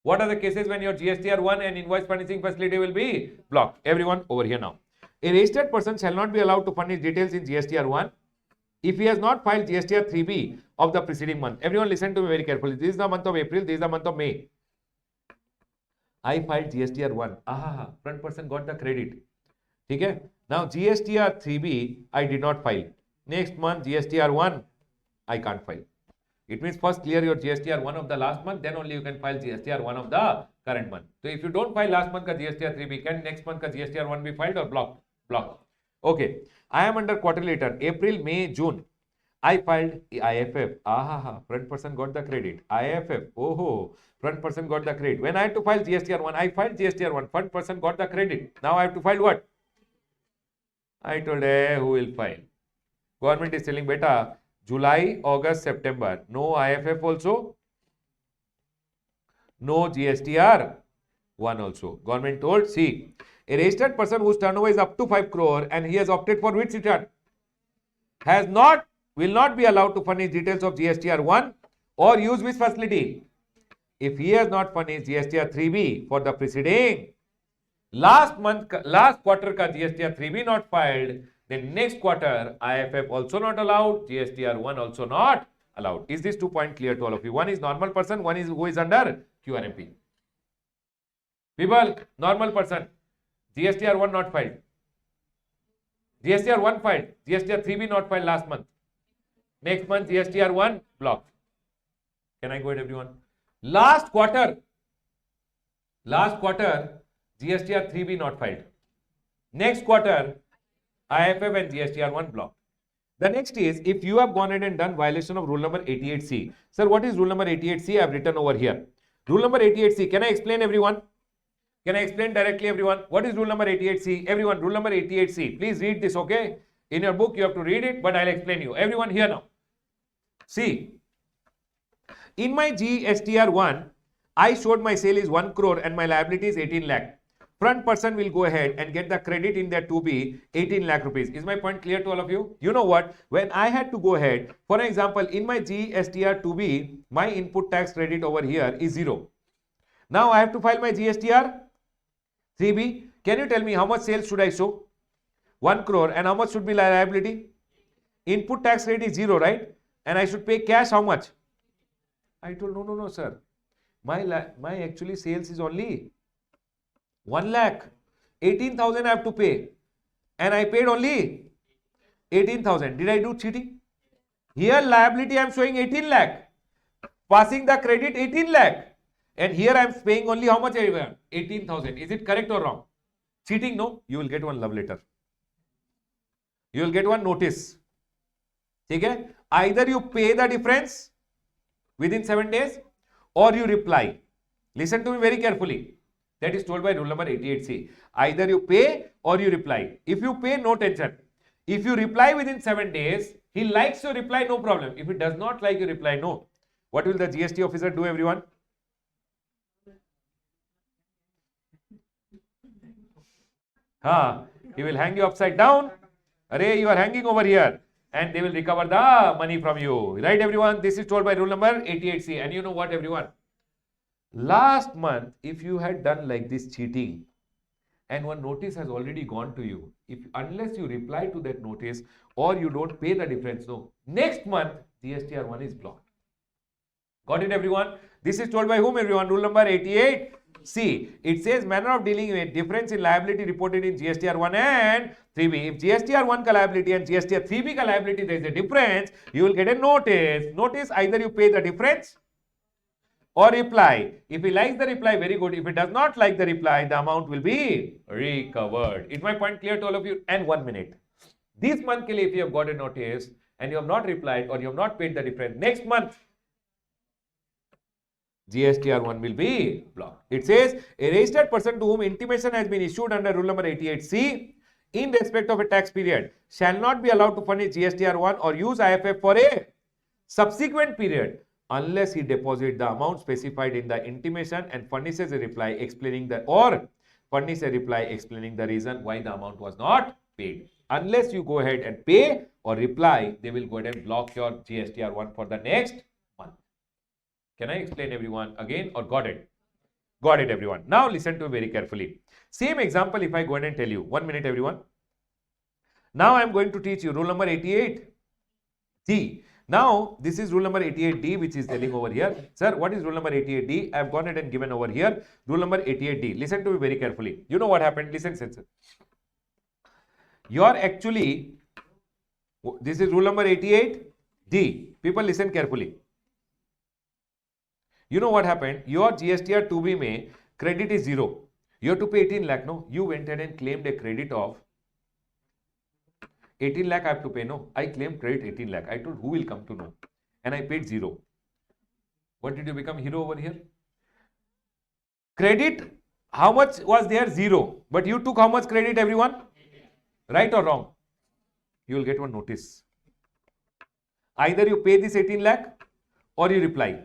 What are the cases when your GSTR1 and invoice furnishing facility will be blocked? Everyone over here now. A registered person shall not be allowed to furnish details in GSTR1 if he has not filed GSTR 3B of the preceding month. Everyone listen to me very carefully. This is the month of April, this is the month of May. I filed GSTR 1. Front person got the credit. Okay? Now GSTR 3B I did not file. Next month GSTR 1 I can't file. It means first clear your GSTR 1 of the last month, then only you can file GSTR 1 of the current month. So if you don't file last month ka GSTR 3B, can next month ka GSTR 1 be filed or blocked? Blocked. Okay. I am under quarterly return. April, May, June. I filed IFF. Front person got the credit. IFF. Front person got the credit. When I had to file GSTR1, I filed GSTR1. Front person got the credit. Now I have to file what? I told, who will file? Government is telling, beta, July, August, September. No IFF also. No GSTR1 also. Government told, see, a registered person whose turnover is up to 5 crore and he has opted for which return? Will not be allowed to furnish details of GSTR1 or use which facility? If he has not furnished GSTR 3B for the preceding last quarter ka GSTR 3B not filed, then next quarter IFF also not allowed, GSTR 1 also not allowed. Is this 2 point clear to all of you? One is normal person, one is who is under QRMP. People, normal person, GSTR 1 not filed. GSTR 1 filed, GSTR 3B not filed last month. Next month GSTR 1 blocked. Can I go ahead, everyone? Last quarter GSTR 3B not filed. Next quarter IFF and GSTR 1 blocked. The next is, if you have gone ahead and done violation of rule number 88C. Sir, what is rule number 88C? I have written over here. Rule number 88C. Can I explain, everyone? Can I explain directly, everyone? What is rule number 88C? Everyone, rule number 88C. Please read this, okay? In your book, you have to read it, but I'll explain you. Everyone here now. See, in my GSTR1, I showed my sale is 1 crore and my liability is 18 lakh. Front person will go ahead and get the credit in their 2B 18 lakh rupees. Is my point clear to all of you? You know what? When I had to go ahead, for example, in my GSTR 2B, my input tax credit over here is 0. Now I have to file my GSTR 3B. Can you tell me how much sales should I show? 1 crore, and how much should be liability? Input tax rate is 0, right? And I should pay cash how much? I told, no, sir. My actually sales is only 1 lakh. 18,000 I have to pay. And I paid only 18,000. Did I do cheating? Here liability I am showing 18 lakh. Passing the credit 18 lakh. And here I am paying only how much? 18,000. Is it correct or wrong? Cheating? No. You will get one love letter. You will get one notice. Okay? Either you pay the difference within 7 days or you reply. Listen to me very carefully. That is told by rule number 88C. Either you pay or you reply. If you pay, no tension. If you reply within 7 days, he likes your reply, no problem. If he does not like your reply, no. What will the GST officer do, everyone? He will hang you upside down. Array, you are hanging over here. And they will recover the money from you. Right, everyone? This is told by rule number 88C. And you know what, everyone? Last month, if you had done like this cheating, and one notice has already gone to you, unless you reply to that notice or you don't pay the difference, no. Next month, GSTR1 is blocked. Got it, everyone? This is told by whom, everyone? Rule number 88C. It says manner of dealing with difference in liability reported in GSTR1 and 3B. If GSTR1 ka liability and GSTR3B ka liability, there is a difference, you will get a notice. Notice, either you pay the difference or reply. If he likes the reply, very good. If he does not like the reply, the amount will be recovered. Is my point clear to all of you? And 1 minute. This month, if you have got a notice and you have not replied or you have not paid the difference, next month, GSTR1 will be blocked. It says, a registered person to whom intimation has been issued under rule number 88C in respect of a tax period shall not be allowed to furnish GSTR1 or use IFF for a subsequent period unless he deposits the amount specified in the intimation and furnishes a reply explaining the reason why the amount was not paid. Unless you go ahead and pay or reply, they will go ahead and block your GSTR1 for the next month. Can I explain everyone again or got it? Got it everyone. Now listen to me very carefully. Same example if I go ahead and tell you. 1 minute everyone. Now I am going to teach you rule number 88D. Now this is rule number 88D which is telling over here. Sir, what is rule number 88D? I have gone ahead and given over here. Rule number 88D. Listen to me very carefully. You know what happened? Listen, sensor. You are actually, this is rule number 88D. People listen carefully. You know what happened? Your GSTR 2B may credit is 0. You have to pay 18 lakh, no? You went ahead and claimed a credit of 18 lakh I have to pay, no? I claimed credit 18 lakh. I told who will come to know? And I paid 0. What did you become hero over here? Credit, how much was there? 0. But you took how much credit everyone? Right or wrong? You will get one notice. Either you pay this 18 lakh or you reply.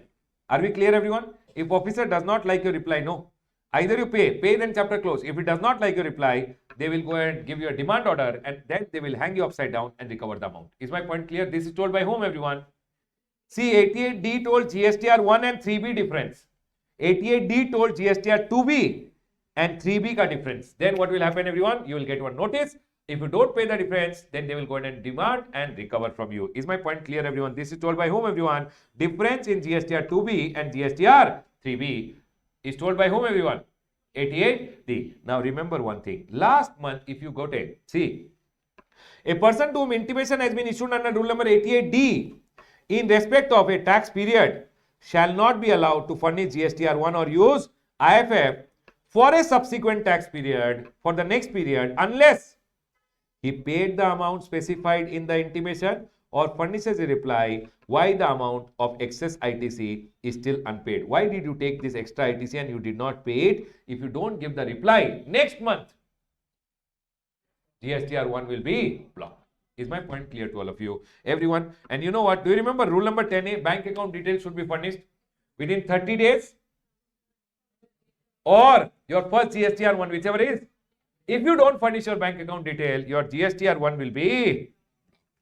Are we clear everyone? If officer does not like your reply, no. Either you pay then chapter close. If it does not like your reply, they will go and give you a demand order and then they will hang you upside down and recover the amount. Is my point clear? This is told by whom everyone? See, 88D told GSTR 1 and 3B difference. 88D told GSTR 2B and 3B ka difference. Then what will happen everyone? You will get one notice. If you don't pay the difference, then they will go ahead and demand and recover from you. Is my point clear everyone? This is told by whom everyone? Difference in GSTR 2B and GSTR 3B is told by whom everyone? 88D. Now remember one thing. Last month if you got it, see, a person to whom intimation has been issued under rule number 88D in respect of a tax period shall not be allowed to furnish GSTR1 or use IFF for a subsequent tax period for the next period unless he paid the amount specified in the intimation or furnishes a reply why the amount of excess ITC is still unpaid. Why did you take this extra ITC and you did not pay it? If you don't give the reply next month, GSTR1 will be blocked. Is my point clear to all of you? Everyone, and you know what? Do you remember rule number 10A? Bank account details should be furnished within 30 days or your first GSTR1, whichever is. If you don't furnish your bank account detail, your GSTR1 will be.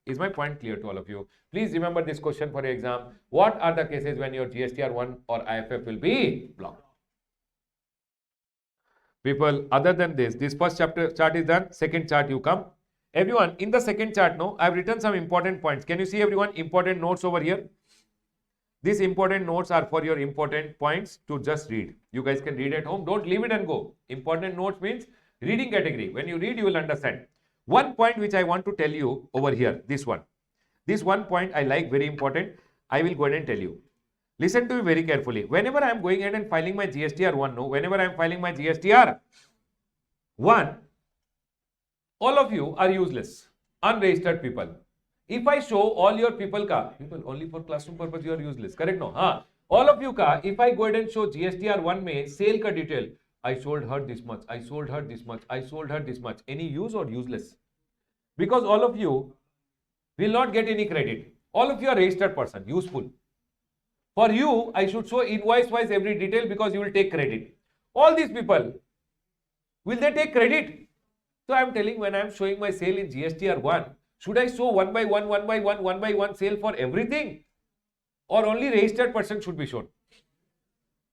Is my point clear to all of you? Please remember this question for your exam. What are the cases when your GSTR1 or IFF will be blocked? People, other than this first chart is done. Second chart you come. Everyone, in the second chart, no, I've written some important points. Can you see everyone? Important notes over here. These important notes are for your important points to just read. You guys can read at home. Don't leave it and go. Important notes means reading category. When you read, you will understand. One point which I want to tell you over here, this one. This one point I like, very important. I will go ahead and tell you. Listen to me very carefully. Whenever I am going ahead and filing my GSTR1, no, whenever I am filing my GSTR1, all of you are useless, unregistered people. If I show all your people only for classroom purpose you are useless, correct no? All of you if I go ahead and show GSTR1 mein sale ka detail, I sold her this much, I sold her this much, I sold her this much. Any use or useless? Because all of you will not get any credit. All of you are registered person, useful. For you, I should show invoice wise every detail because you will take credit. All these people, will they take credit? So I am telling when I am showing my sale in GSTR1, should I show one by one sale for everything? Or only registered person should be shown?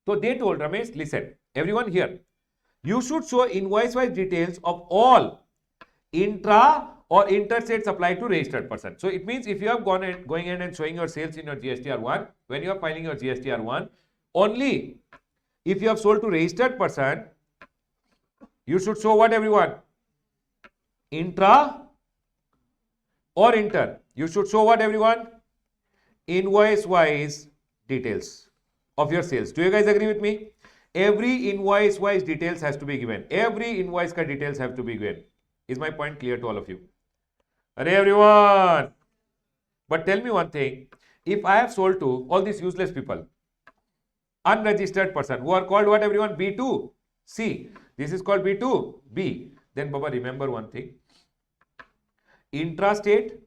So they told Ramesh, listen, everyone here, you should show invoice-wise details of all intra or interstate supply to registered person. So it means if you have going in and showing your sales in your GSTR1, when you are filing your GSTR1, only if you have sold to registered person, you should show what everyone? Intra or inter. You should show what everyone? Invoice-wise details of your sales. Do you guys agree with me? Every invoice-wise details has to be given. Every invoice ka details have to be given. Is my point clear to all of you? Arey everyone! But tell me one thing. If I have sold to all these useless people, unregistered person, who are called what everyone? B2, C. This is called B2, B. Then Baba, remember one thing. Intrastate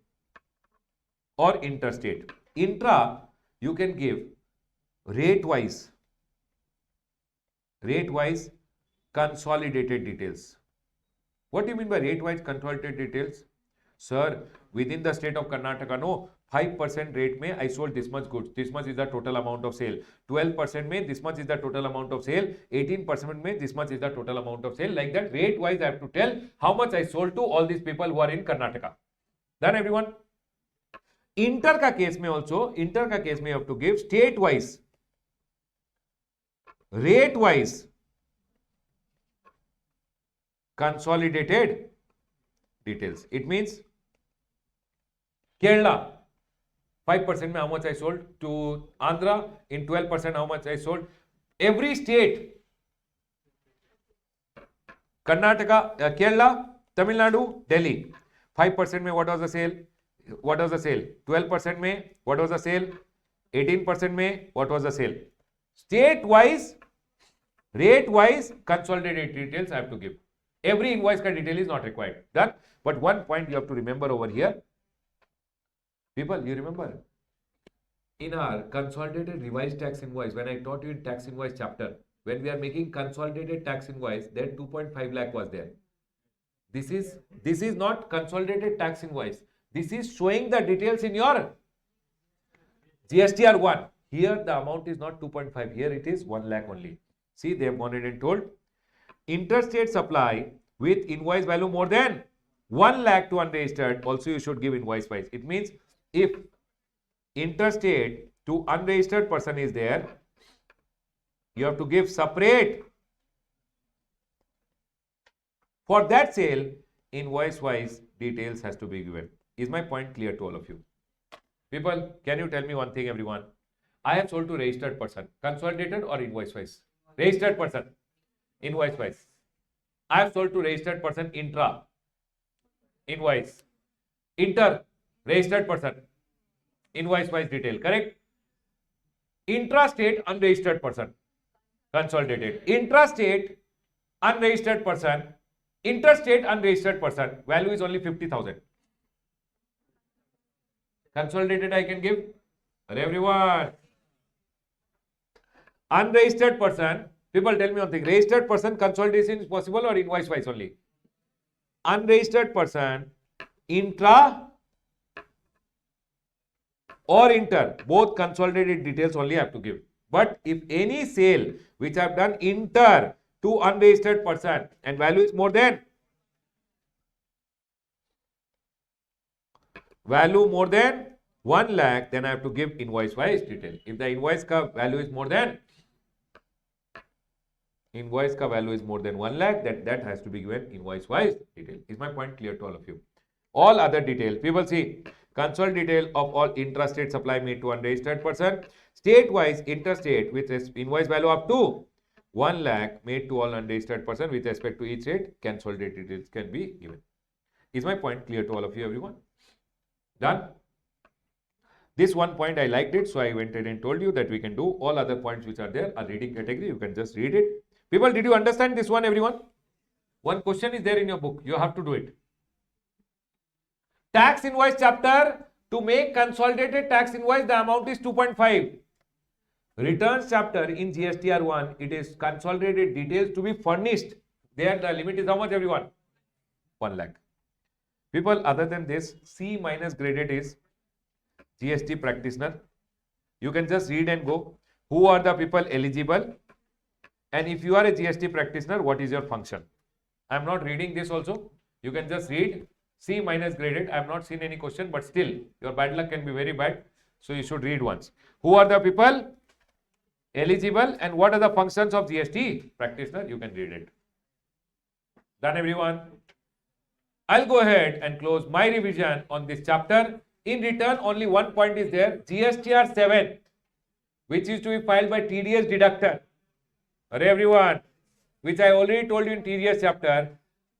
or interstate. Intra, you can give rate wise consolidated details. What do you mean by rate wise consolidated details? Sir, within the state of Karnataka, no, 5% rate may I sold this much goods. This much is the total amount of sale. 12% may this much is the total amount of sale. 18% may this much is the total amount of sale. Like that, rate wise, I have to tell how much I sold to all these people who are in Karnataka. Done, everyone? Inter ka case में also, inter ka case में you have to give state wise, rate wise, consolidated details. It means Kerala, 5% में how much I sold to Andhra, in 12% how much I sold. Every state, Karnataka, Kerala, Tamil Nadu, Delhi, 5% में what was the sale? What was the sale? 12% में what was the sale? 18% में what was the sale? State wise, rate wise, consolidated details I have to give. Every invoice ka detail is not required. Done. But one point you have to remember over here. People, you remember? In our consolidated revised tax invoice, when I taught you in tax invoice chapter, when we are making consolidated tax invoice, there 2.5 lakh was there. This is not consolidated tax invoice. This is showing the details in your GSTR 1. Here the amount is not 2.5. Here it is 1 lakh only. See, they have gone ahead and told interstate supply with invoice value more than 1 lakh to unregistered. Also, you should give invoice wise. It means if interstate to unregistered person is there, you have to give separate. For that sale, invoice wise details has to be given. Is my point clear to all of you? People, can you tell me one thing, everyone? I have sold to registered person, consolidated or invoice wise? Registered person, invoice wise. I have sold to registered person intra, invoice. Inter, registered person, invoice wise detail, correct? Intrastate, unregistered person, consolidated. Intrastate, unregistered person, interstate, unregistered person, value is only 50,000. Consolidated I can give. Everyone. Unregistered person, people tell me one thing. Registered person consolidation is possible or invoice wise only? Unregistered person, intra or inter, both consolidated details only I have to give. But if any sale which I have done inter to unregistered person and value is more than 1 lakh, then I have to give invoice wise detail. If the invoice ka value is more than 1 lakh, that has to be given invoice wise detail. Is my point clear to all of you? All other details, people see consolidated detail of all intrastate supply made to unregistered person, state wise interstate with invoice value up to 1 lakh made to all unregistered person with respect to each state, consolidated details can be given. Is my point clear to all of you, everyone? Done? This one point I liked it, so I went ahead and told you that we can do. All other points which are there are reading category. You can just read it. People, did you understand this one, everyone? One question is there in your book. You have to do it. Tax invoice chapter. To make consolidated tax invoice, the amount is 2.5. Returns chapter in GSTR 1, it is consolidated details to be furnished. There the limit is how much, everyone? 1 lakh. People, other than this, C minus graded is GST practitioner. You can just read and go. Who are the people eligible? And if you are a GST practitioner, what is your function? I am not reading this also. You can just read. C minus graded. I have not seen any question, but still your bad luck can be very bad. So you should read once. Who are the people eligible and what are the functions of GST practitioner? You can read it. Done, everyone? I'll go ahead and close my revision on this chapter. In return, only one point is there. GSTR 7, which is to be filed by TDS deductor. Everyone, which I already told you in TDS chapter.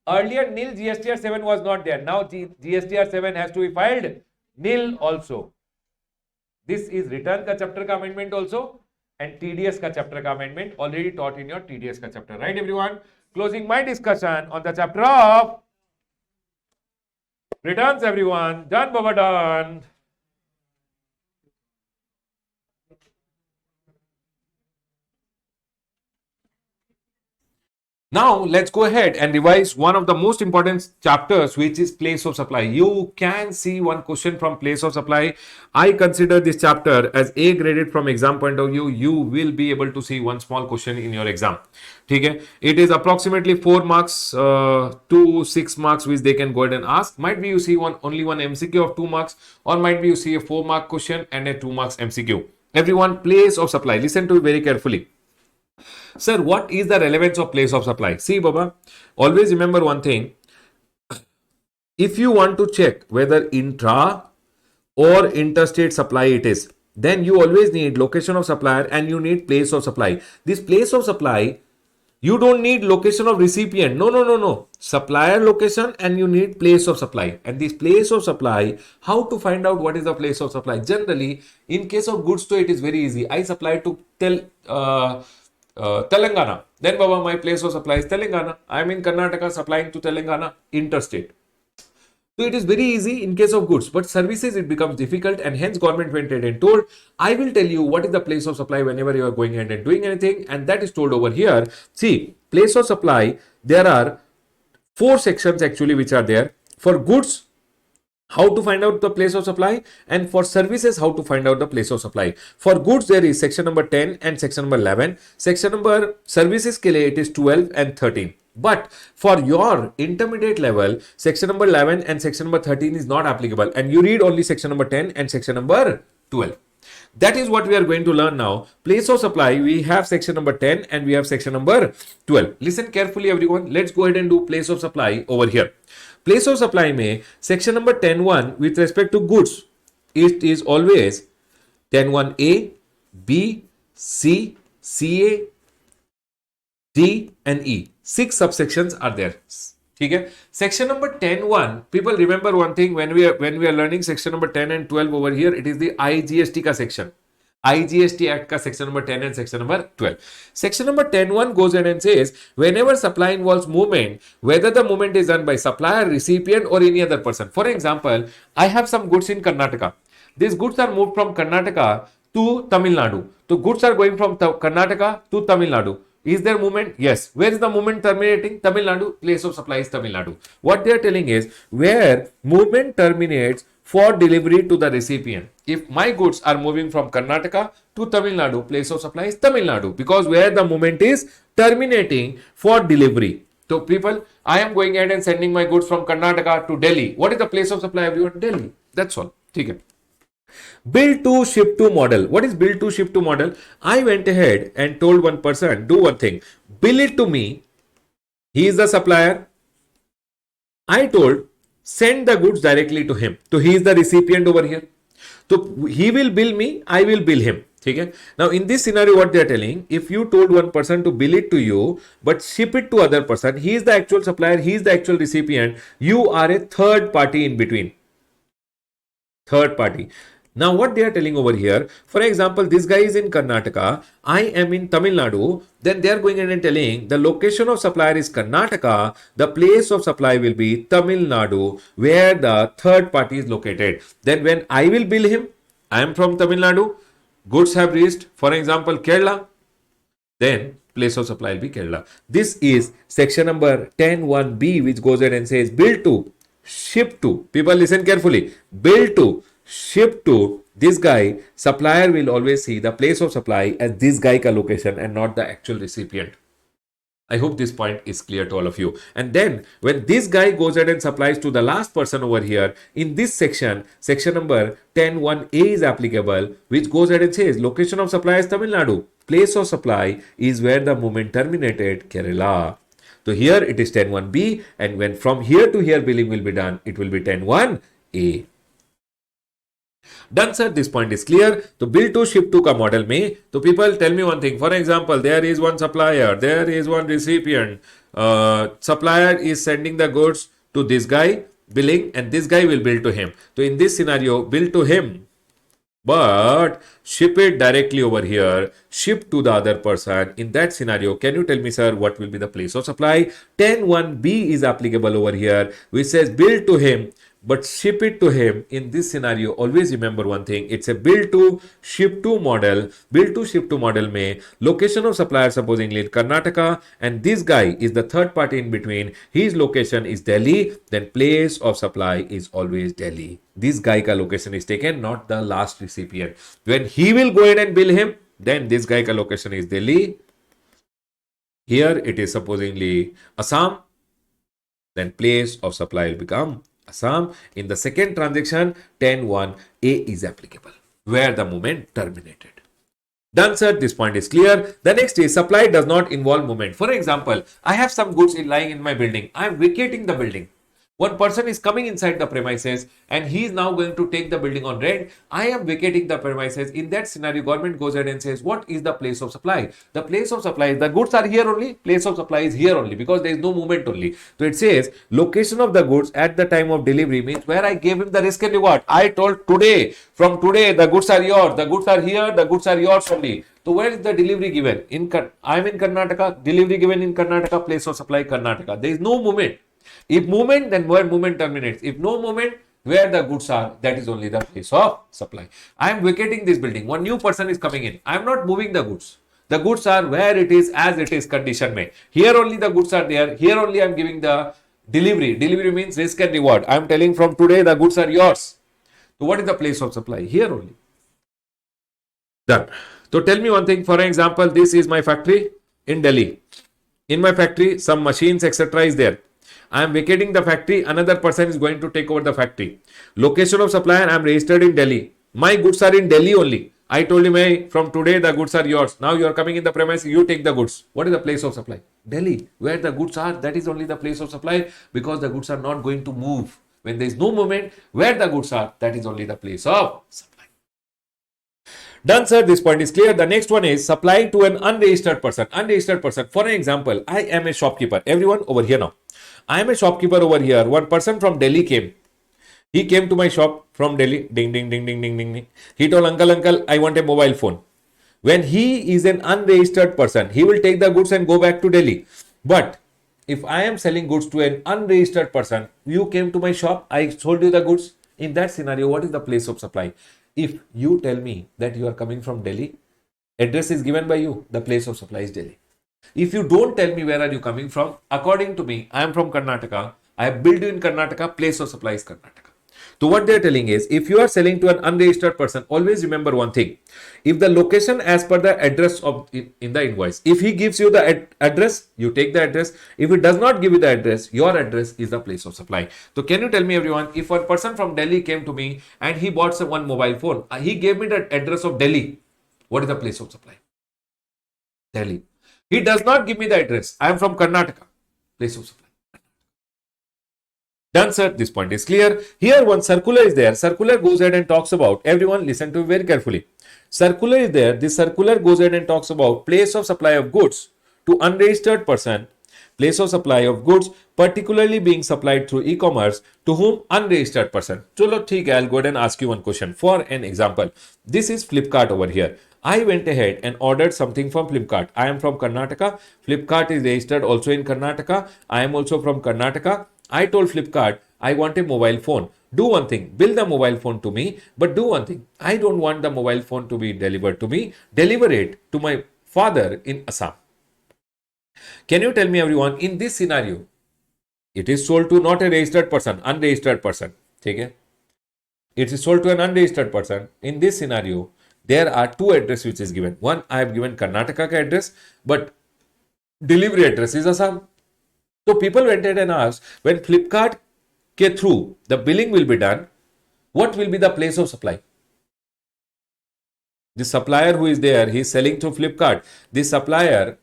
Earlier, nil GSTR 7 was not there. Now, GSTR 7 has to be filed nil also. This is return ka chapter ka amendment also and TDS ka chapter ka amendment already taught in your TDS ka chapter. Right, everyone? Closing my discussion on the chapter of returns, everyone. Done, Baba, done. Now, let's go ahead and revise one of the most important chapters, which is place of supply. You can see one question from place of supply. I consider this chapter as A graded from exam point of view. You will be able to see one small question in your exam. Okay? It is approximately 4 marks to 6 marks, which they can go ahead and ask. Might be you see only one MCQ of 2 marks, or might be you see a 4-mark question and a 2 marks MCQ. Everyone, place of supply. Listen to it very carefully. Sir, what is the relevance of place of supply? See, Baba, always remember one thing. If you want to check whether intra or interstate supply it is, then you always need location of supplier and you need place of supply. This place of supply, you don't need location of recipient. No, no, no, no. Supplier location and you need place of supply. And this place of supply, how to find out what is the place of supply? Generally, in case of goods to it is very easy. I supply to Telangana. Then, Baba, my place of supply is Telangana. I am in Karnataka supplying to Telangana interstate. So it is very easy in case of goods, but services it becomes difficult, and hence government went ahead and told, I will tell you what is the place of supply whenever you are going ahead and doing anything, and that is told over here. See, place of supply, there are 4 sections actually which are there. For goods, how to find out the place of supply, and for services, how to find out the place of supply. For goods, there is section number 10 and section number 11. Section number services ke liye it is 12 and 13. But for your intermediate level, section number 11 and section number 13 is not applicable, and you read only section number 10 and section number 12. That is what we are going to learn now. Place of supply, we have section number 10 and we have section number 12. Listen carefully, everyone. Let's go ahead and do place of supply over here. Place of supply में section number 10(1) with respect to goods, it is always 10(1)A, B, C, CA, D and E. 6 subsections are there. Okay? Section number 10(1), people remember one thing, when we are learning section number 10 and 12 over here, it is the IGST ka section. IGST Act ka section number 10 and section number 12. Section number 10(1) goes ahead and says, whenever supply involves movement, whether the movement is done by supplier, recipient or any other person. For example, I have some goods in Karnataka. These goods are moved from Karnataka to Tamil Nadu. So goods are going from Karnataka to Tamil Nadu. Is there movement? Yes. Where is the movement terminating? Tamil Nadu. Place of supply is Tamil Nadu. What they are telling is, where movement terminates for delivery to the recipient. If my goods are moving from Karnataka to Tamil Nadu, place of supply is Tamil Nadu, because where the movement is terminating for delivery. So people, I am going ahead and sending my goods from Karnataka to Delhi. What is the place of supply, everyone? Delhi. That's all. Okay. Build to ship to model. What is build to ship to model? I went ahead and told one person, do one thing, bill it to me. He is the supplier. I told, send the goods directly to him. So he is the recipient over here. So he will bill me, I will bill him. Okay? Now in this scenario, what they are telling, if you told one person to bill it to you, but ship it to other person, he is the actual supplier, he is the actual recipient, you are a third party in between. Third party. Now what they are telling over here, for example, this guy is in Karnataka, I am in Tamil Nadu, then they are going in and telling the location of supplier is Karnataka, the place of supply will be Tamil Nadu, where the third party is located. Then when I will bill him, I am from Tamil Nadu, goods have reached, for example, Kerala, then place of supply will be Kerala. This is section number 10(1)B, which goes ahead and says bill to, ship to. People listen carefully. Bill to, ship to, this guy, supplier will always see the place of supply as this guy ka location and not the actual recipient. I hope this point is clear to all of you. And then when this guy goes ahead and supplies to the last person over here, in this section, section number 10(1)A is applicable, which goes ahead and says location of supply is Tamil Nadu. Place of supply is where the movement terminated, Kerala. So here it is 10(1)B, and when from here to here billing will be done, it will be 10(1)A. Done, sir. This point is clear. So bill to ship to ka model mein. So people tell me one thing. For example, there is one supplier, there is one recipient. Supplier is sending the goods to this guy, billing, and this guy will bill to him. So in this scenario, bill to him, but ship it directly over here, ship to the other person. In that scenario, can you tell me, sir, what will be the place of supply? 10(1)B is applicable over here, which says bill to him, but ship it to him. In this scenario, always remember one thing, it's a bill to ship to model. Bill to ship to model may location of supplier supposedly in Karnataka, and this guy is the third party in between. His location is Delhi, then place of supply is always Delhi. This guy ka location is taken, not the last recipient. When he will go ahead and bill him, then this guy ka location is Delhi. Here it is supposedly Assam, then place of supply will become Assam. In the second transaction, 10(1)(a) is applicable, where the movement terminated. Done, sir. This point is clear. The next is supply does not involve movement. For example, I have some goods lying in my building. I am vacating the building. One person is coming inside the premises and he is now going to take the building on rent. I am vacating the premises. In that scenario, government goes ahead and says, what is the place of supply? The place of supply is the goods are here only. Place of supply is here only because there is no movement only. So it says location of the goods at the time of delivery means where I gave him the risk and reward. I told today, from today, the goods are yours. The goods are here. The goods are yours only. So where is the delivery given? I am in Karnataka. Delivery given in Karnataka. Place of supply Karnataka. There is no movement. If movement, then where movement terminates. If no movement, where the goods are, that is only the place of supply. I am vacating this building. One new person is coming in. I am not moving the goods. The goods are where it is, as it is, condition may. Here only the goods are there. Here only I am giving the delivery. Delivery means risk and reward. I am telling from today the goods are yours. So what is the place of supply? Here only. Done. So tell me one thing. For example, this is my factory in Delhi. In my factory, some machines, etc. is there. I am vacating the factory. Another person is going to take over the factory. Location of supplier, I am registered in Delhi. My goods are in Delhi only. I told him, hey, from today the goods are yours. Now you are coming in the premise, you take the goods. What is the place of supply? Delhi. Where the goods are, that is only the place of supply because the goods are not going to move. When there is no movement, where the goods are, that is only the place of supply. Done, sir. This point is clear. The next one is supplying to an unregistered person. Unregistered person. For an example, I am a shopkeeper. Everyone over here now. I am a shopkeeper over here. One person from Delhi came. He came to my shop from Delhi. Ding, ding, ding, ding, ding, ding, ding. He told, uncle, I want a mobile phone. When he is an unregistered person, he will take the goods and go back to Delhi. But if I am selling goods to an unregistered person, you came to my shop, I sold you the goods. In that scenario, what is the place of supply? If you tell me that you are coming from Delhi, address is given by you, the place of supply is Delhi. If you don't tell me where are you coming from, according to me, I am from Karnataka. I have built you in Karnataka, place of supply is Karnataka. So what they are telling is, if you are selling to an unregistered person, always remember one thing. If the location as per the address of in the invoice, if he gives you the address, you take the address. If he does not give you the address, your address is the place of supply. So can you tell me everyone, if one person from Delhi came to me and he bought one mobile phone, he gave me the address of Delhi. What is the place of supply? Delhi. He does not give me the address. I am from Karnataka. Place of supply. Done, sir. This point is clear. Here one circular is there. Circular goes ahead and talks about, everyone listen to me very carefully. Circular is there. This circular goes ahead and talks about place of supply of goods to unregistered person. Place of supply of goods particularly being supplied through e-commerce to whom? Unregistered person. Chalo, theek hai, I'll go ahead and ask you one question. For an example, this is Flipkart over here. I went ahead and ordered something from Flipkart. I am from Karnataka. Flipkart is registered also in Karnataka. I am also from Karnataka. I told Flipkart, I want a mobile phone. Do one thing, bill the mobile phone to me, but do one thing. I don't want the mobile phone to be delivered to me. Deliver it to my father in Assam. Can you tell me everyone, in this scenario, it is sold to not a registered person, unregistered person. Okay? It is sold to an unregistered person. In this scenario, there are two addresses which is given. One, I have given Karnataka address, but delivery address is Assam. So people went ahead and asked, when Flipkart ke through the billing will be done, what will be the place of supply? The supplier who is there, he is selling through Flipkart. This supplier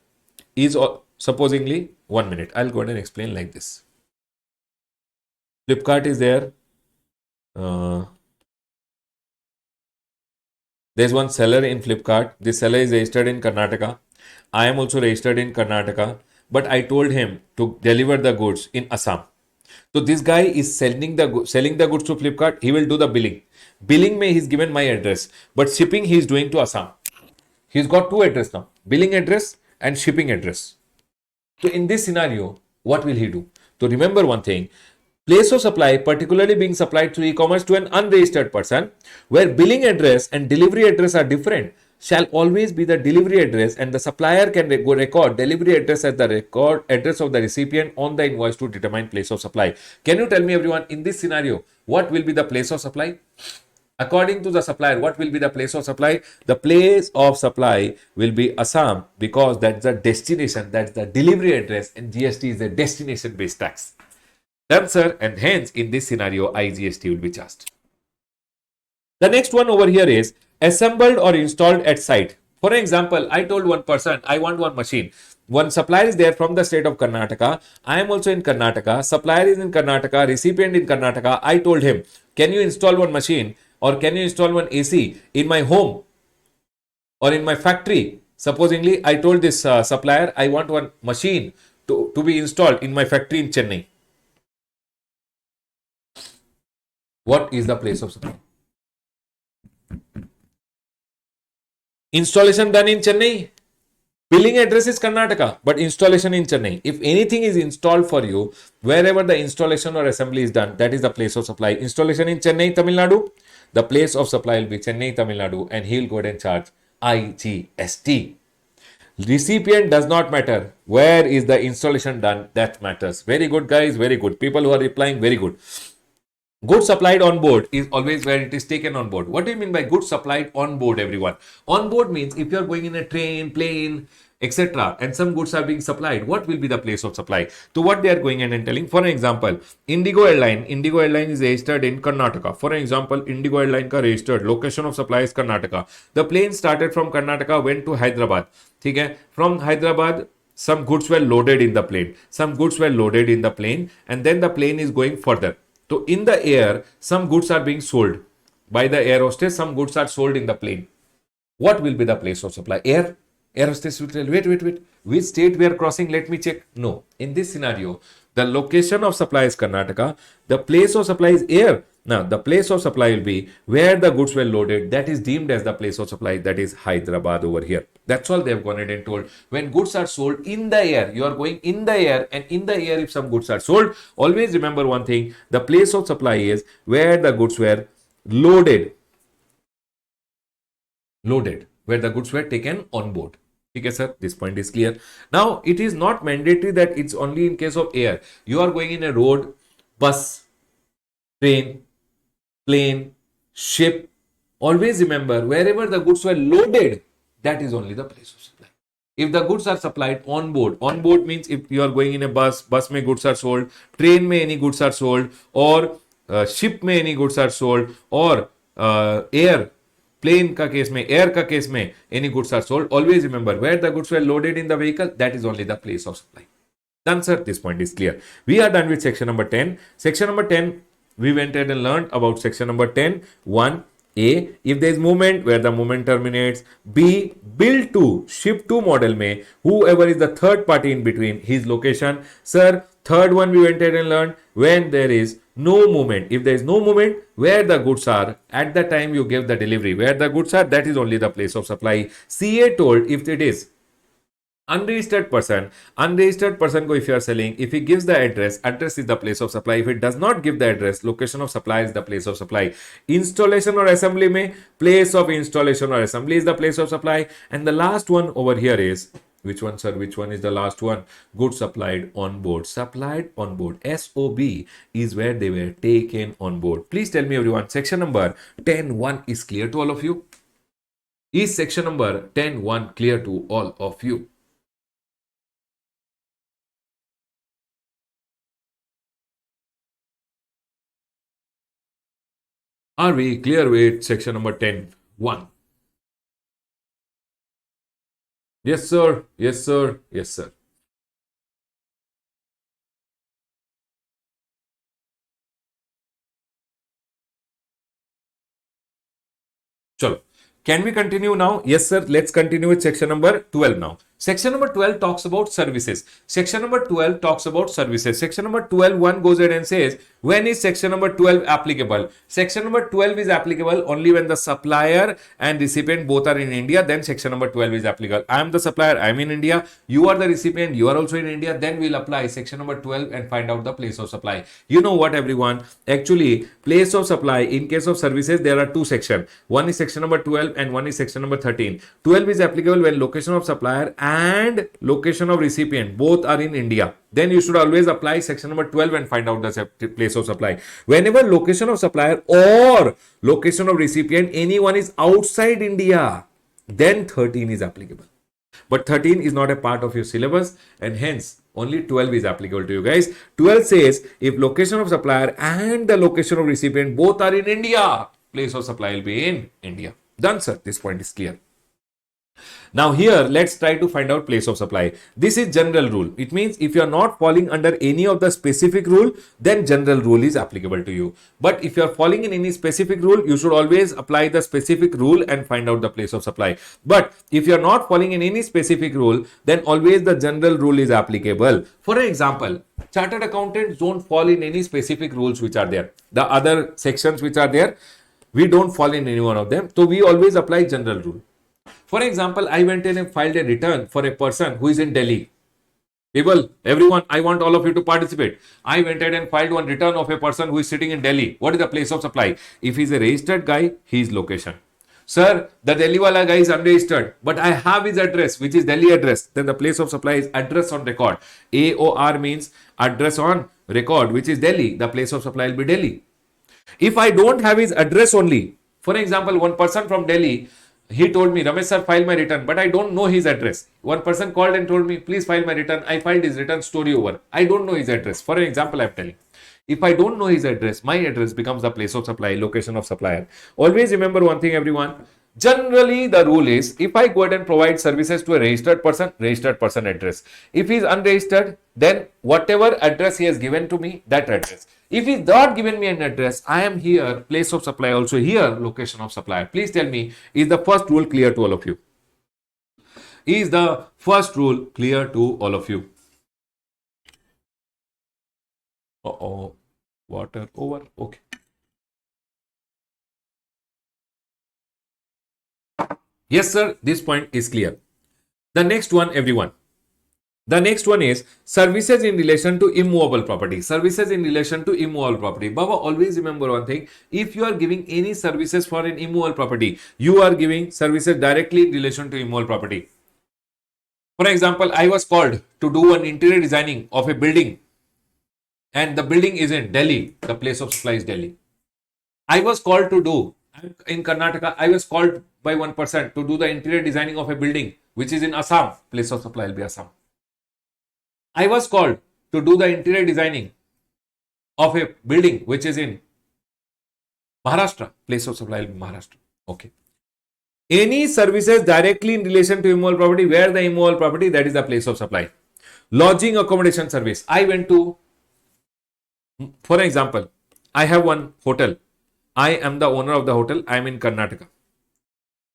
is supposingly, 1 minute, I'll go ahead and explain like this. Flipkart is there. There's one seller in Flipkart. This seller is registered in Karnataka. I am also registered in Karnataka. But I told him to deliver the goods in Assam. So this guy is selling the goods to Flipkart. He will do the billing. Billing may he's given my address, but shipping he is doing to Assam. He's got two address now, billing address and shipping address. So in this scenario, what will he do? So remember one thing, Place of supply, particularly being supplied through e-commerce to an unregistered person, where billing address and delivery address are different, shall always be the delivery address, and the supplier can record delivery address as the record address of the recipient on the invoice to determine place of supply. Can you tell me, everyone, in this scenario, what will be the place of supply? According to the supplier, what will be the place of supply? The place of supply will be Assam, because that's the destination, that's the delivery address, and GST is a destination based tax. Done, sir, and hence in this scenario, IGST will be charged. The next one over here is assembled or installed at site. For example, I told one person, I want one machine. One supplier is there from the state of Karnataka. I am also in Karnataka. Supplier is in Karnataka. Recipient in Karnataka. I told him, can you install one machine or can you install one AC in my home or in my factory? Supposingly, I told this supplier, I want one machine to be installed in my factory in Chennai. What is the place of supply? Installation done in Chennai. Billing address is Karnataka, but installation in Chennai. If anything is installed for you, wherever the installation or assembly is done, that is the place of supply. Installation in Chennai, Tamil Nadu, the place of supply will be Chennai, Tamil Nadu, and he'll go ahead and charge IGST. Recipient does not matter. Where is the installation done? That matters. Very good, guys. Very good. People who are replying, very good. Goods supplied on board is always where it is taken on board. What do you mean by goods supplied on board, everyone? On board means if you are going in a train, plane, etc., and some goods are being supplied, what will be the place of supply? To what they are going in and telling. For example, Indigo Airline is registered in Karnataka. For example, Indigo Airline ka registered location of supply is Karnataka. The plane started from Karnataka, went to Hyderabad. Okay? From Hyderabad, some goods were loaded in the plane. Some goods were loaded in the plane, and then the plane is going further. So in the air, some goods are being sold by the air hostess, some goods are sold in the plane. What will be the place of supply? Air? Air hostess will tell, wait. Which state we are crossing? Let me check. No. In this scenario, the location of supply is Karnataka. The place of supply is air. Now, the place of supply will be where the goods were loaded. That is deemed as the place of supply. That is Hyderabad over here. That's all they have gone ahead and told. When goods are sold in the air, you are going in the air, and in the air, if some goods are sold, always remember one thing. The place of supply is where the goods were loaded, where the goods were taken on board. Okay, sir, this point is clear. Now, it is not mandatory that it's only in case of air. You are going in a road, bus, train, plane, ship. Always remember, wherever the goods were loaded, that is only the place of supply. If the goods are supplied on board means if you are going in a bus mein goods are sold, train mein any goods are sold, or ship mein any goods are sold, or air, plane ka case mein, air ka case mein, any goods are sold. Always remember, where the goods were loaded in the vehicle, that is only the place of supply. Done, sir. This point is clear. We are done with section number 10. Section number 10, we went ahead and learned about section number 10. 1. A. If there is movement, where the movement terminates. B. Bill to, ship to model mein, whoever is the third party in between, his location. Sir, third one we went ahead and learned when there is no movement. If there is no movement, where the goods are, at the time you give the delivery, where the goods are, that is only the place of supply. CA told if it is unregistered person go, if you are selling, if he gives the address is the place of supply. If it does not give the address, location of supply is the place of supply. Installation or assembly may, place of installation or assembly is the place of supply. And the last one over here is, which one, sir? Which one is the last one? Goods supplied on board. Supplied on board. SOB is where they were taken on board. Please tell me, everyone, section number 10.1 is clear to all of you? Is section number 10.1 clear to all of you? Are we clear with section number 10.1? Yes, sir. Yes, sir. Yes, sir. Chalo. Can we continue now? Yes, sir. Let's continue with section number 12 now. Section number 12 talks about services. Section number 12 talks about services. Section number 12, 1 goes ahead and says, when is section number 12 applicable? Section number 12 is applicable only when the supplier and recipient both are in India. Then section number 12 is applicable. I am the supplier, I am in India. You are the recipient, you are also in India. Then we'll apply section number 12 and find out the place of supply. You know what, everyone? Actually, place of supply in case of services, there are two sections. One is section number 12 and one is section number 13. 12 is applicable when location of supplier and location of recipient both are in India. Then you should always apply section number 12 and find out the place of supply. Whenever location of supplier or location of recipient, anyone is outside India, then 13 is applicable. But 13 is not a part of your syllabus, and hence only 12 is applicable to you guys. 12 says if location of supplier and the location of recipient both are in India, place of supply will be in India. Done, sir. This point is clear. Now here, let's try to find out place of supply. This is general rule. It means if you are not falling under any of the specific rule, then general rule is applicable to you. But if you are falling in any specific rule, you should always apply the specific rule and find out the place of supply. But if you are not falling in any specific rule, then always the general rule is applicable. For example, chartered accountants don't fall in any specific rules which are there. The other sections which are there, we don't fall in any one of them. So we always apply general rule. For example, I went in and filed a return for a person who is in Delhi. People, everyone, I want all of you to participate. I went ahead and filed one return of a person who is sitting in Delhi. What is the place of supply? If he is a registered guy, his location. Sir, the Delhi wala guy is unregistered, but I have his address, which is Delhi address. Then the place of supply is address on record. AOR means address on record, which is Delhi. The place of supply will be Delhi. If I don't have his address only, for example, one person from Delhi, he told me, Ramesh sir, file my return, but I don't know his address. One person called and told me, please file my return. I filed his return, story over. I don't know his address. For example, I am telling. If I don't know his address, my address becomes the place of supply, location of supplier. Always remember one thing, everyone. Generally, the rule is, if I go ahead and provide services to a registered person address. If he is unregistered, then whatever address he has given to me, that address. If he's not given me an address, I am here, place of supply also here, location of supplier. Please tell me, is the first rule clear to all of you? Is the first rule clear to all of you? Uh-oh, water over, okay. Yes, sir, this point is clear. The next one, everyone. The next one is services in relation to immovable property. Services in relation to immovable property. Baba, always remember one thing. If you are giving any services for an immovable property, you are giving services directly in relation to immovable property. For example, I was called to do an interior designing of a building, and the building is in Delhi. The place of supply is Delhi. I was called to do, in Karnataka, I was called by one person to do the interior designing of a building which is in Assam. Place of supply will be Assam. I was called to do the interior designing of a building which is in Maharashtra. Place of supply will be Maharashtra. Okay. Any services directly in relation to immovable property, where the immovable property, that is the place of supply. Lodging accommodation service. I went to, for example, I have one hotel. I am the owner of the hotel. I am in Karnataka.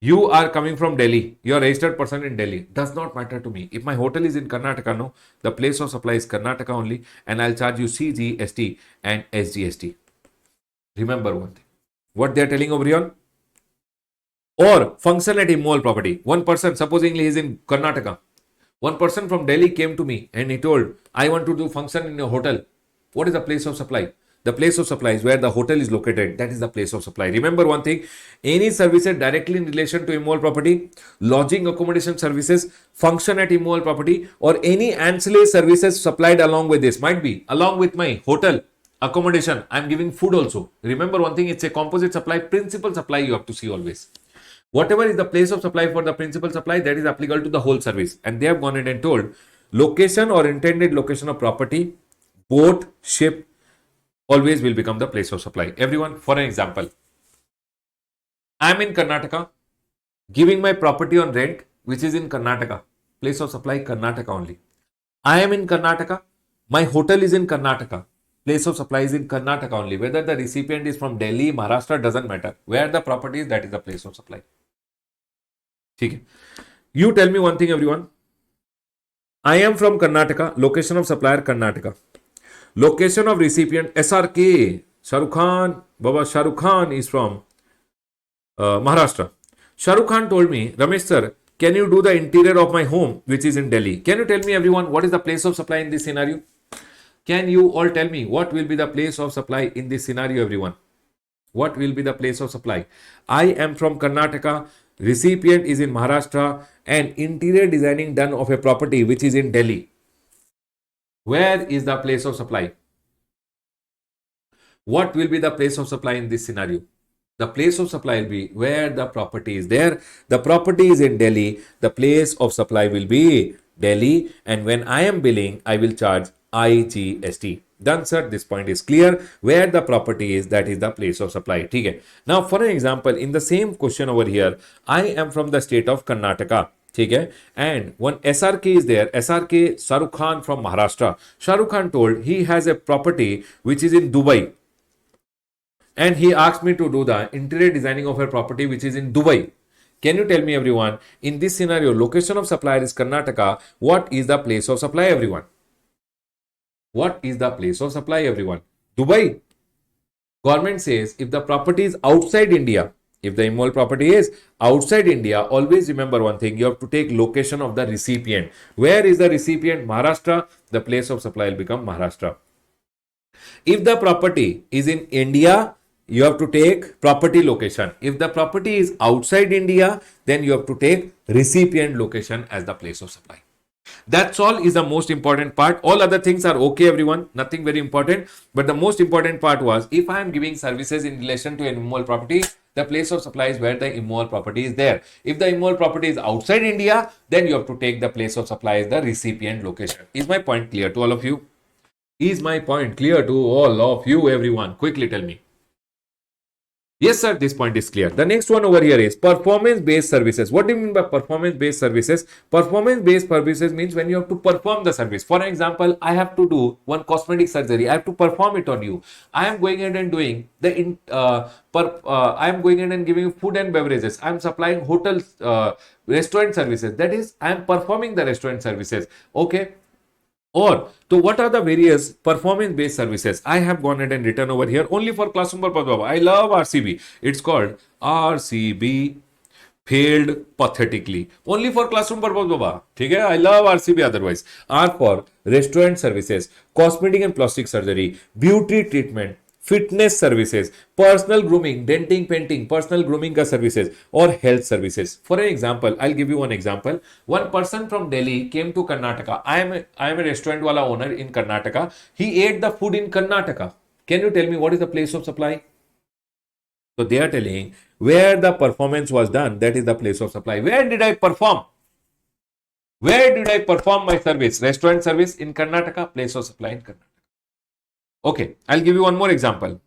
You are coming from Delhi. You are a registered person in Delhi. Does not matter to me. If my hotel is in Karnataka, no, the place of supply is Karnataka only, and I'll charge you CGST and SGST. Remember one thing. What they are telling over here? Or function at immovable property. One person, supposingly he is in Karnataka. One person from Delhi came to me and he told, I want to do function in a hotel. What is the place of supply? The place of supply is where the hotel is located. That is the place of supply. Remember one thing, any services directly in relation to immovable property, lodging accommodation services, function at immovable property, or any ancillary services supplied along with this, might be along with my hotel accommodation, I am giving food also. Remember one thing, it's a composite supply, principal supply you have to see always. Whatever is the place of supply for the principal supply, that is applicable to the whole service. And they have gone in and told, location or intended location of property, boat, ship, always will become the place of supply. Everyone, for an example, I am in Karnataka, giving my property on rent, which is in Karnataka. Place of supply, Karnataka only. I am in Karnataka, my hotel is in Karnataka. Place of supply is in Karnataka only. Whether the recipient is from Delhi, Maharashtra, doesn't matter. Where the property is, that is the place of supply. Okay. You tell me one thing, everyone. I am from Karnataka. Location of supplier Karnataka. Location of recipient SRK. Shahrukh Khan. Baba Shahrukh Khan is from Maharashtra. Shahrukh Khan told me, Ramesh sir, can you do the interior of my home, which is in Delhi? Can you tell me, everyone, what is the place of supply in this scenario? Can you all tell me what will be the place of supply in this scenario, everyone? What will be the place of supply? I am from Karnataka. Recipient is in Maharashtra, and interior designing done of a property which is in Delhi. Where is the place of supply? What will be the place of supply in this scenario? The place of supply will be where the property is there. The property is in Delhi. The place of supply will be Delhi. And when I am billing, I will charge IGST. Done, sir. This point is clear. Where the property is, that is the place of supply. Okay. Now, for an example, in the same question over here, I am from the state of Karnataka. Okay. And one SRK is there. SRK Shahrukh Khan from Maharashtra. Shahrukh Khan told he has a property which is in Dubai. And he asked me to do the interior designing of a property which is in Dubai. Can you tell me, everyone, in this scenario, location of supplier is Karnataka. What is the place of supply, everyone? What is the place of supply, everyone? Dubai. Government says if the property is outside India, if the immoral property is outside India, always remember one thing, you have to take location of the recipient. Where is the recipient? Maharashtra. The place of supply will become Maharashtra. If the property is in India, you have to take property location. If the property is outside India, then you have to take recipient location as the place of supply. That's all is the most important part. All other things are okay, everyone. Nothing very important. But the most important part was if I am giving services in relation to an immoral property, the place of supply is where the immoral property is there. If the immoral property is outside India, then you have to take the place of supply as the recipient location. Is my point clear to all of you? Is my point clear to all of you, everyone? Quickly tell me. Yes, sir, this point is clear. The next one over here is performance-based services. What do you mean by performance-based services? Performance-based services means when you have to perform the service. For example, I have to do one cosmetic surgery. I have to perform it on you. I am going ahead and doing I am going ahead and giving you food and beverages. I am supplying hotel, restaurant services. That is, I am performing the restaurant services. Okay. Or, so what are the various performance-based services? I have gone ahead and written over here only for classroom purpose, Baba. I love RCB. It's called RCB failed pathetically. Only for classroom purpose, Baba. Okay? I love RCB otherwise. R for restaurant services, cosmetic and plastic surgery, beauty treatment, fitness services, personal grooming, denting, painting, personal grooming ka services, or health services. For an example, I'll give you one example. One person from Delhi came to Karnataka. I am a restaurant wala owner in Karnataka. He ate the food in Karnataka. Can you tell me what is the place of supply? So they are telling where the performance was done, that is the place of supply. Where did I perform? Where did I perform my service? Restaurant service in Karnataka, place of supply in Karnataka. Okay, I'll give you one more example.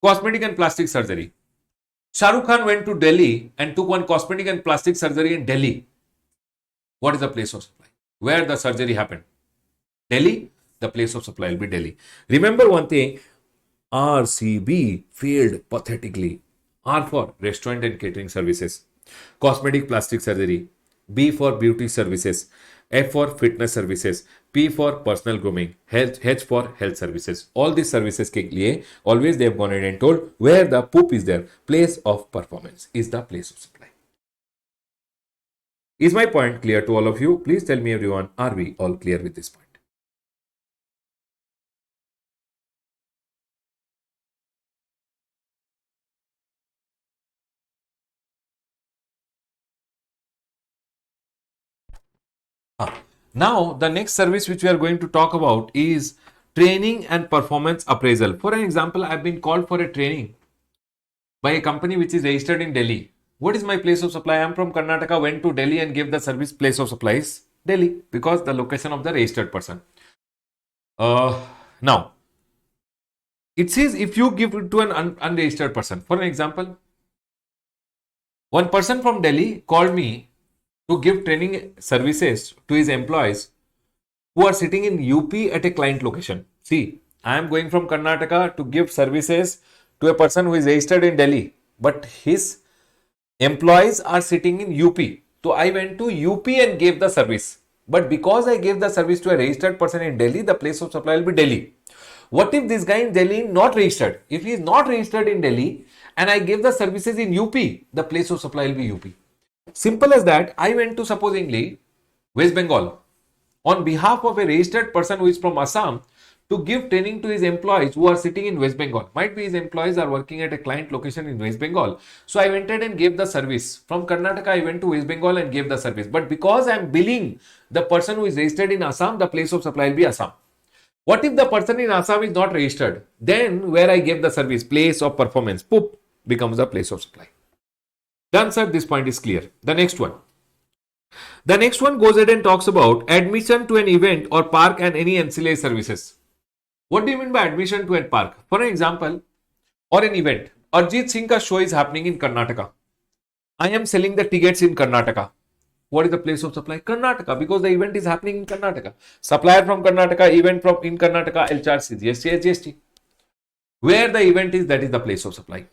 Cosmetic and plastic surgery. Shahrukh Khan went to Delhi and took one cosmetic and plastic surgery in Delhi. What is the place of supply? Where the surgery happened? Delhi. The place of supply will be Delhi. Remember one thing, RCB failed pathetically. R for restaurant and catering services. Cosmetic plastic surgery. B for beauty services. F for fitness services. P for personal grooming. H for health services. All these services ke liye, always they have gone ahead and told where the poop is there. Place of performance is the place of supply. Is my point clear to all of you? Please tell me, everyone, are we all clear with this point? Now, the next service which we are going to talk about is training and performance appraisal. For an example, I have been called for a training by a company which is registered in Delhi. What is my place of supply? I am from Karnataka, went to Delhi and gave the service. Place of supply is Delhi because the location of the registered person. Now, it says if you give it to an unregistered person. For an example, one person from Delhi called me to give training services to his employees who are sitting in UP at a client location. See, I am going from Karnataka to give services to a person who is registered in Delhi, but his employees are sitting in UP. So I went to UP and gave the service. But because I gave the service to a registered person in Delhi, the place of supply will be Delhi. What if this guy in Delhi is not registered? If he is not registered in Delhi and I give the services in UP, the place of supply will be UP. Simple as that. I went to supposingly West Bengal on behalf of a registered person who is from Assam to give training to his employees who are sitting in West Bengal. Might be his employees are working at a client location in West Bengal. So I went ahead and gave the service. From Karnataka, I went to West Bengal and gave the service. But because I am billing the person who is registered in Assam, the place of supply will be Assam. What if the person in Assam is not registered? Then where I gave the service, place of performance, poop, becomes the place of supply. Done, sir. This point is clear. The next one. The next one goes ahead and talks about admission to an event or park and any ancillary services. What do you mean by admission to a park? For an example, or an event, Arjit Singh ka show is happening in Karnataka. I am selling the tickets in Karnataka. What is the place of supply? Karnataka, because the event is happening in Karnataka. Supplier from Karnataka, event from in Karnataka, I'll charge GST, GST. Where the event is, that is the place of supply.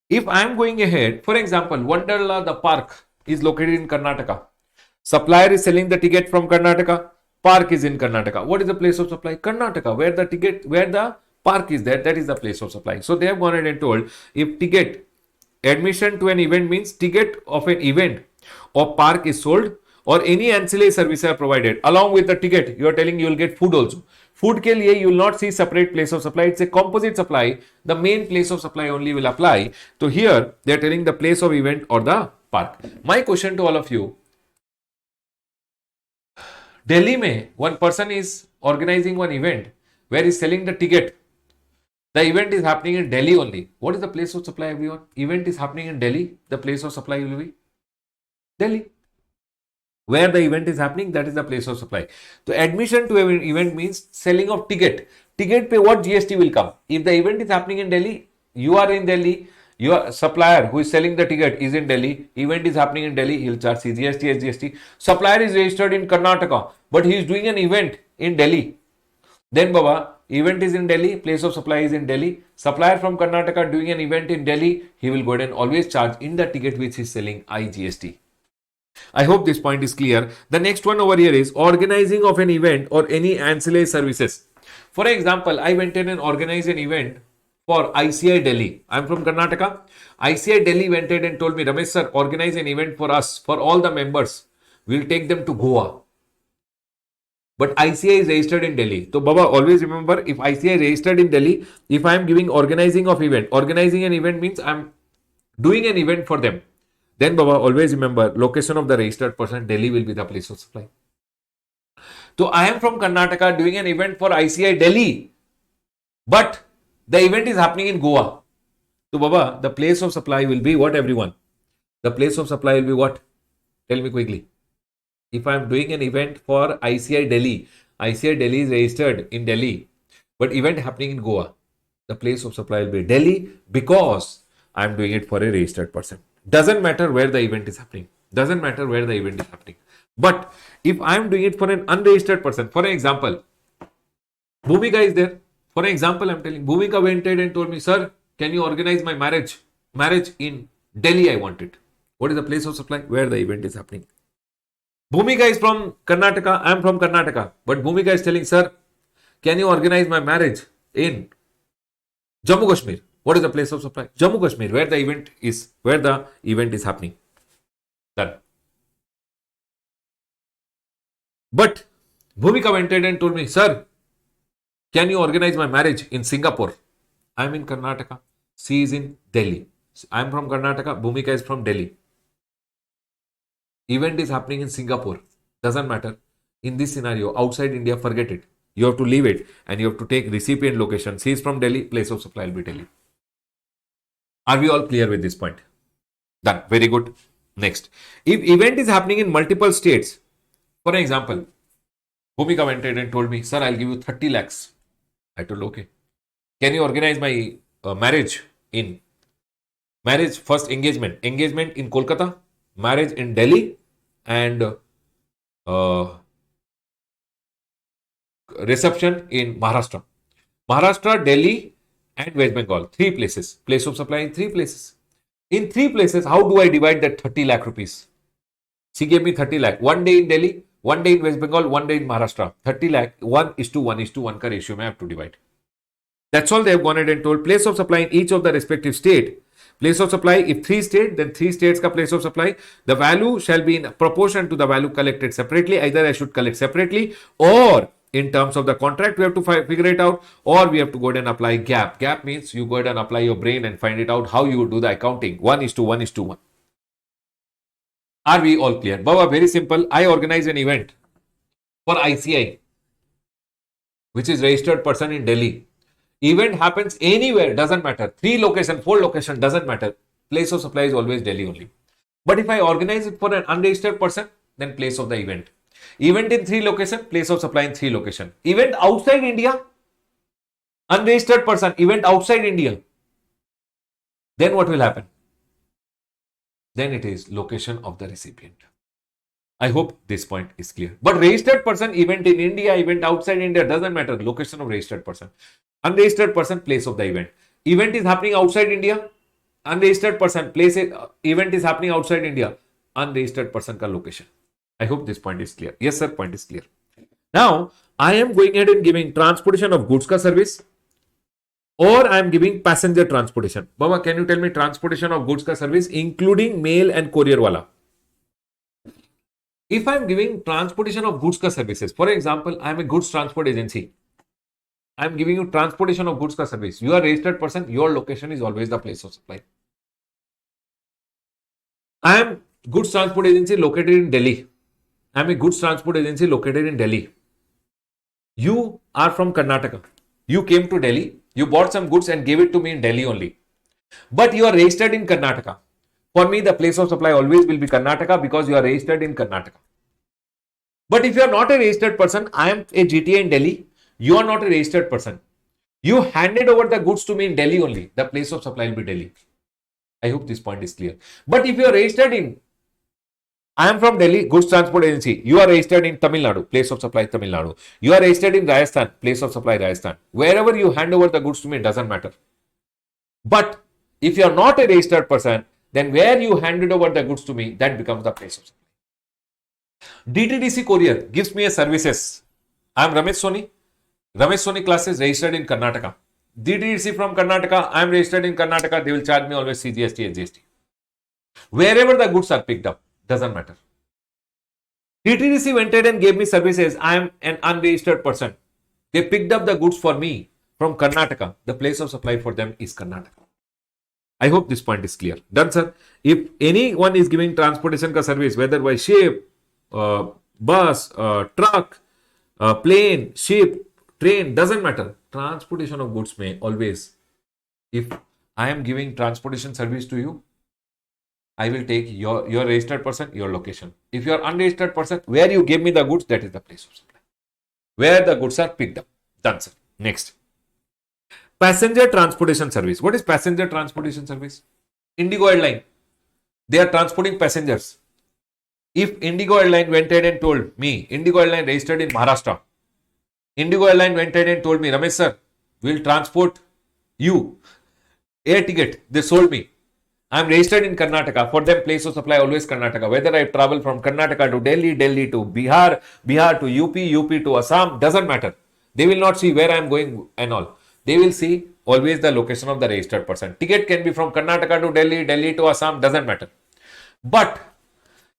If I am going ahead, for example, Wonderla, the park is located in Karnataka. Supplier is selling the ticket from Karnataka. Park is in Karnataka. What is the place of supply? Karnataka. Where the park is there, that is the place of supply. So they have gone ahead and told if ticket admission to an event means ticket of an event or park is sold or any ancillary services are provided along with the ticket, you are telling you will get food also. Food ke liye you will not see separate place of supply. It's a composite supply. The main place of supply only will apply. So here they are telling the place of event or the park. My question to all of you, Delhi mein one person is organizing one event where he is selling the ticket. The event is happening in Delhi only. What is the place of supply, everyone? Event is happening in Delhi. The place of supply will be Delhi. Where the event is happening, that is the place of supply. So admission to an event means selling of ticket. Ticket pay what GST will come. If the event is happening in Delhi, you are in Delhi, your supplier who is selling the ticket is in Delhi, event is happening in Delhi, he will charge GST, SGST. Supplier is registered in Karnataka, but he is doing an event in Delhi. Then Baba, event is in Delhi, place of supply is in Delhi. Supplier from Karnataka doing an event in Delhi, he will go ahead and always charge in the ticket which he is selling IGST. I hope this point is clear. The next one over here is organizing of an event or any ancillary services. For example, I went in and organized an event for ICI Delhi. I am from Karnataka. ICI Delhi went in and told me, Ramesh sir, organize an event for us, for all the members. We'll take them to Goa. But ICI is registered in Delhi. So Baba, always remember, if ICI is registered in Delhi, if I am giving organizing of event, organizing an event means I am doing an event for them. Then Baba, always remember, location of the registered person, Delhi will be the place of supply. So I am from Karnataka doing an event for ICI Delhi, but the event is happening in Goa. So Baba, the place of supply will be what, everyone? The place of supply will be what? Tell me quickly. If I am doing an event for ICI Delhi is registered in Delhi, but event happening in Goa, the place of supply will be Delhi because I am doing it for a registered person. Doesn't matter where the event is happening. Doesn't matter where the event is happening. But if I am doing it for an unregistered person, for example, Bhumika is there. For example, I am telling Bhumika went ahead and told me, sir, can you organize my marriage? Marriage in Delhi, I want it. What is the place of supply? Where the event is happening. Bhumika is from Karnataka. I am from Karnataka. But Bhumika is telling, sir, can you organize my marriage in Jammu Kashmir? What is the place of supply? Jammu Kashmir, where the event is happening. Done. But Bhumika went ahead and told me, sir, can you organize my marriage in Singapore? I am in Karnataka. She is in Delhi. I am from Karnataka. Bhumika is from Delhi. Event is happening in Singapore. Doesn't matter. In this scenario, outside India, forget it. You have to leave it and you have to take recipient location. She is from Delhi. Place of supply will be Delhi. Are we all clear with this point? Done. Very good. Next. If event is happening in multiple states, for example, Bhumika went ahead and told me, sir, I'll give you 30 lakhs. I told, okay. Can you organize my marriage first engagement in Kolkata, marriage in Delhi, and reception in Maharashtra. Maharashtra, Delhi, and West Bengal. 3 places. Place of supply in 3 places. In 3 places, how do I divide that 30 lakh rupees? She gave me 30 lakh. 1 day in Delhi, 1 day in West Bengal, 1 day in Maharashtra. 30 lakh, 1:1:1 का ratio में I have to divide. That's all they have gone ahead and told. Place of supply in each of the respective state. Place of supply, if 3 states, then 3 states ka place of supply. The value shall be in proportion to the value collected separately. Either I should collect separately, or in terms of the contract, we have to figure it out, or we have to go ahead and apply gap. Gap means you go ahead and apply your brain and find it out how you would do the accounting. 1:1:1. Are we all clear? Baba, very simple. I organize an event for ICI, which is registered person in Delhi. Event happens anywhere, doesn't matter. 3 location, 4 location, doesn't matter. Place of supply is always Delhi only. But if I organize it for an unregistered person, then place of the event. Event in 3 location, place of supply in 3 location. Event outside India, unregistered person, event outside India. Then what will happen? Then it is location of the recipient. I hope this point is clear. But registered person, event in India, event outside India, doesn't matter. Location of registered person. Unregistered person, place of the event. Event is happening outside India. Unregistered person, event is happening outside India. Unregistered person ka location. I hope this point is clear. Yes, sir, point is clear. Now, I am going ahead and giving transportation of goods ka service, or I am giving passenger transportation. Baba, can you tell me transportation of goods ka service, including mail and courier wala? If I am giving transportation of goods ka services, for example, I am a goods transport agency. I am giving you transportation of goods ka service. You are a registered person, your location is always the place of supply. I am goods transport agency located in Delhi. I am a goods transport agency located in Delhi. You are from Karnataka. You came to Delhi. You bought some goods and gave it to me in Delhi only. But you are registered in Karnataka. For me, the place of supply always will be Karnataka because you are registered in Karnataka. But if you are not a registered person, I am a GTA in Delhi. You are not a registered person. You handed over the goods to me in Delhi only. The place of supply will be Delhi. I hope this point is clear. But if you are registered in, I am from Delhi, goods transport agency. You are registered in Tamil Nadu, place of supply Tamil Nadu. You are registered in Rajasthan, place of supply Rajasthan. Wherever you hand over the goods to me, it doesn't matter. But if you are not a registered person, then where you handed over the goods to me, that becomes the place of supply. DTDC courier gives me a services. I am Ramesh Soni. Ramesh Soni classes registered in Karnataka. DTDC from Karnataka, I am registered in Karnataka. They will charge me always CGST and GST. Wherever the goods are picked up, doesn't matter. DTDC went ahead and gave me services. I am an unregistered person. They picked up the goods for me from Karnataka. The place of supply for them is Karnataka. I hope this point is clear. Done, sir. If anyone is giving transportation ka service, whether by ship, bus, truck, plane, ship, train, doesn't matter. Transportation of goods may always, if I am giving transportation service to you, I will take your registered person, your location. If you are unregistered person, where you gave me the goods, that is the place of supply. Where the goods are picked up. Done, sir. Next. Passenger transportation service. What is passenger transportation service? Indigo Airline. They are transporting passengers. If Indigo Airline went ahead and told me, Indigo Airline registered in Maharashtra. Indigo Airline went ahead and told me, Ramesh sir, we will transport you. Air ticket. They sold me. I am registered in Karnataka. For them, place of supply always Karnataka. Whether I travel from Karnataka to Delhi, Delhi to Bihar, Bihar to UP, UP to Assam, doesn't matter. They will not see where I am going and all. They will see always the location of the registered person. Ticket can be from Karnataka to Delhi, Delhi to Assam, doesn't matter. But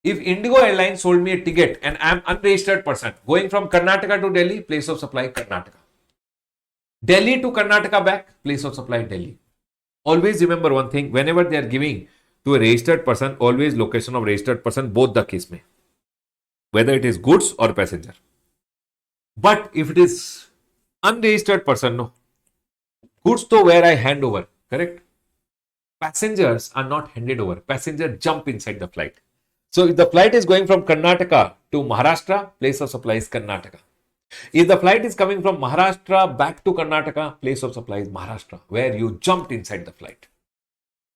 if Indigo Airlines sold me a ticket and I am unregistered person going from Karnataka to Delhi, place of supply Karnataka. Delhi to Karnataka back, place of supply Delhi. Always remember one thing, whenever they are giving to a registered person, always location of registered person, both the case may. Whether it is goods or passenger. But if it is unregistered person, no. Goods to where I hand over, correct? Passengers are not handed over. Passenger jump inside the flight. So if the flight is going from Karnataka to Maharashtra, place of supply is Karnataka. If the flight is coming from Maharashtra back to Karnataka, place of supply is Maharashtra, where you jumped inside the flight.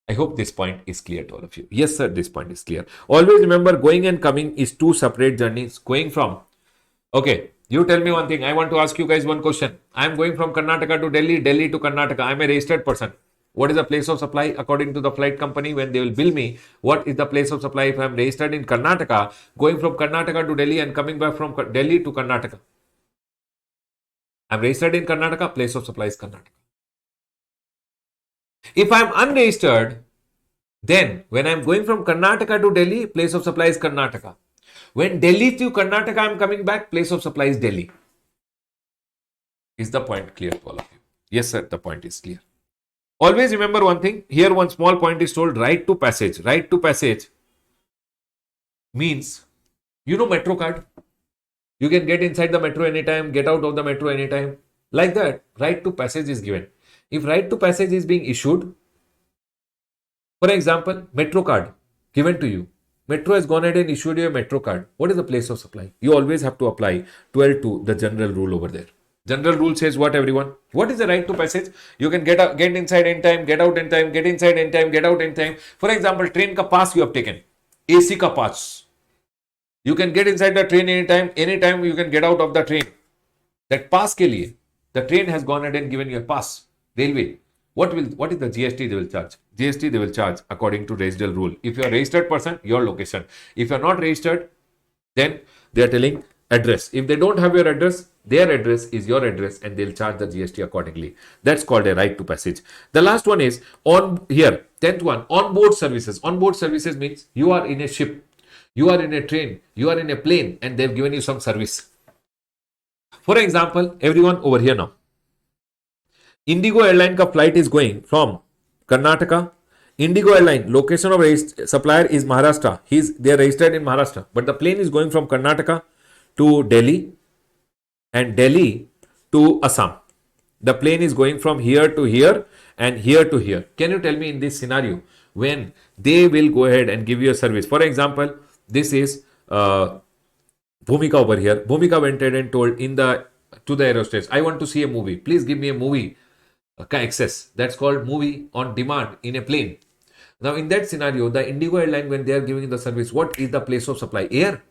I hope this point is clear to all of you. Yes, sir, this point is clear. Always remember, going and coming is two separate journeys. Going from, okay, you tell me one thing. I want to ask you guys one question. I am going from Karnataka to Delhi, Delhi to Karnataka. I am a registered person. What is the place of supply according to the flight company when they will bill me? What is the place of supply if I am registered in Karnataka, going from Karnataka to Delhi and coming back from Delhi to Karnataka? I am registered in Karnataka, place of supply is Karnataka. If I am unregistered, then when I am going from Karnataka to Delhi, place of supply is Karnataka. When Delhi to Karnataka I am coming back, place of supply is Delhi. Is the point clear to all of you? Yes, sir, the point is clear. Always remember one thing. Here one small point is told, right to passage. Right to passage means, you know, metro card. You can get inside the metro anytime, get out of the metro anytime. Like that, right to passage is given. If right to passage is being issued, for example, metro card given to you. Metro has gone ahead and issued you a metro card. What is the place of supply? You always have to apply 12(2), the general rule over there. General rule says what, everyone? What is the right to passage? You can get inside in time, get out in time, get inside in time, get out in time. For example, train ka pass you have taken. AC ka pass. You can get inside the train anytime you can get out of the train. That pass ke liye, the train has gone ahead and given you a pass. Railway. What is the GST they will charge? GST they will charge according to registered rule. If you are a registered person, your location. If you are not registered, then they are telling address. If they don't have your address, their address is your address and they'll charge the GST accordingly. That's called a right to passage. The last one is on here, 10th one, onboard services. Onboard services means you are in a ship, you are in a train, you are in a plane and they've given you some service. For example, everyone over here now. Indigo airline ka flight is going from Karnataka. Indigo airline location of supplier is Maharashtra. They are registered in Maharashtra, but the plane is going from Karnataka to Delhi and Delhi to Assam. The plane is going from here to here and here to here. Can you tell me in this scenario when they will go ahead and give you a service? For example, this is Bhumika over here. Bhumika went ahead and told to the aerostess, I want to see a movie. Please give me a movie access. That's called movie on demand in a plane. Now in that scenario, the Indigo airline, when they are giving the service, what is the place of supply? Air.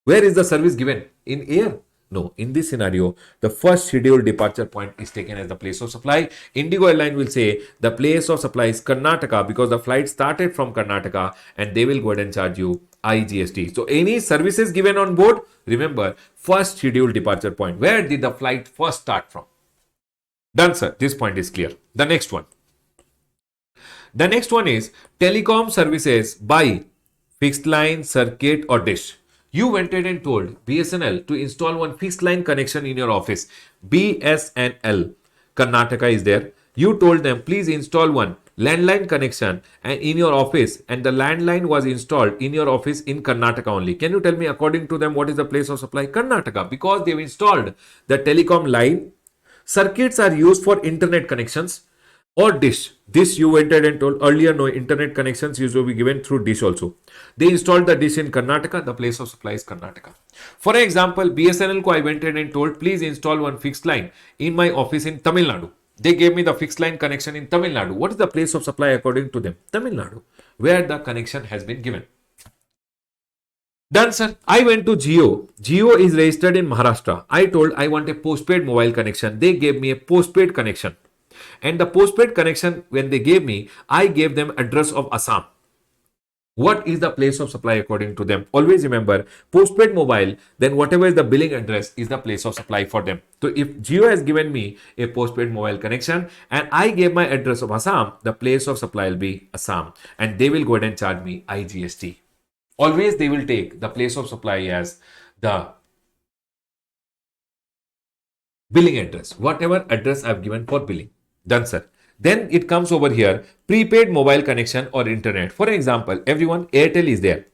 Where is the service given? In air. No, in this scenario, the first scheduled departure point is taken as the place of supply. Indigo airline will say the place of supply is Karnataka because the flight started from Karnataka and they will go ahead and charge you IGST. So any services given on board, remember, first scheduled departure point. Where did the flight first start from? Done, sir. This point is clear. The next one. The next one is telecom services by fixed line, circuit or dish. You went ahead and told BSNL to install one fixed line connection in your office. BSNL, Karnataka is there. You told them, please install one landline connection and in your office, and the landline was installed in your office in Karnataka only. Can you tell me according to them what is the place of supply? Karnataka, because they've installed the telecom line. Circuits are used for internet connections or dish. This you went ahead and told earlier, no, internet connections used to be given through dish also. They installed the dish in Karnataka. The place of supply is Karnataka. For example, BSNL ko I went ahead and told, please install one fixed line in my office in Tamil Nadu. They gave me the fixed line connection in Tamil Nadu. What is the place of supply according to them? Tamil Nadu, where the connection has been given. Done, sir. I went to Jio. Jio is registered in Maharashtra. I told I want a postpaid mobile connection. They gave me a postpaid connection. And the postpaid connection, when they gave me, I gave them address of Assam. What is the place of supply according to them? Always remember, postpaid mobile, then whatever is the billing address is the place of supply for them. So if Jio has given me a postpaid mobile connection and I gave my address of Assam, the place of supply will be Assam. And they will go ahead and charge me IGST. Always they will take the place of supply as the billing address, whatever address I've given for billing. Done, sir. Then it comes over here, prepaid mobile connection or internet. For example, everyone, Airtel is there.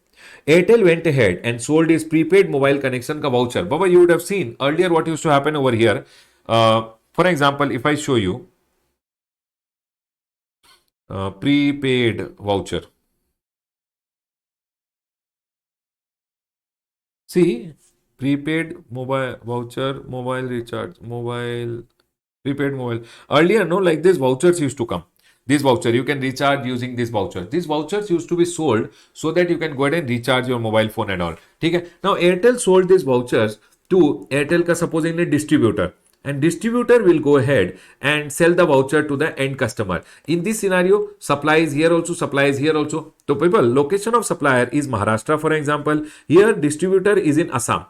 Airtel went ahead and sold his prepaid mobile connection ka voucher. Baba, you would have seen earlier what used to happen over here. For example, if I show you prepaid voucher. See, prepaid mobile voucher, mobile recharge, mobile, prepaid mobile. Earlier, no, like this vouchers used to come. This voucher, you can recharge using this voucher. These vouchers used to be sold so that you can go ahead and recharge your mobile phone and all. Okay? Now, Airtel sold these vouchers to Airtel ka supposing a distributor. and distributor will go ahead and sell the voucher to the end customer. In this scenario, supply is here also, supply is here also. So people, location of supplier is Maharashtra, for example. Here distributor is in Assam.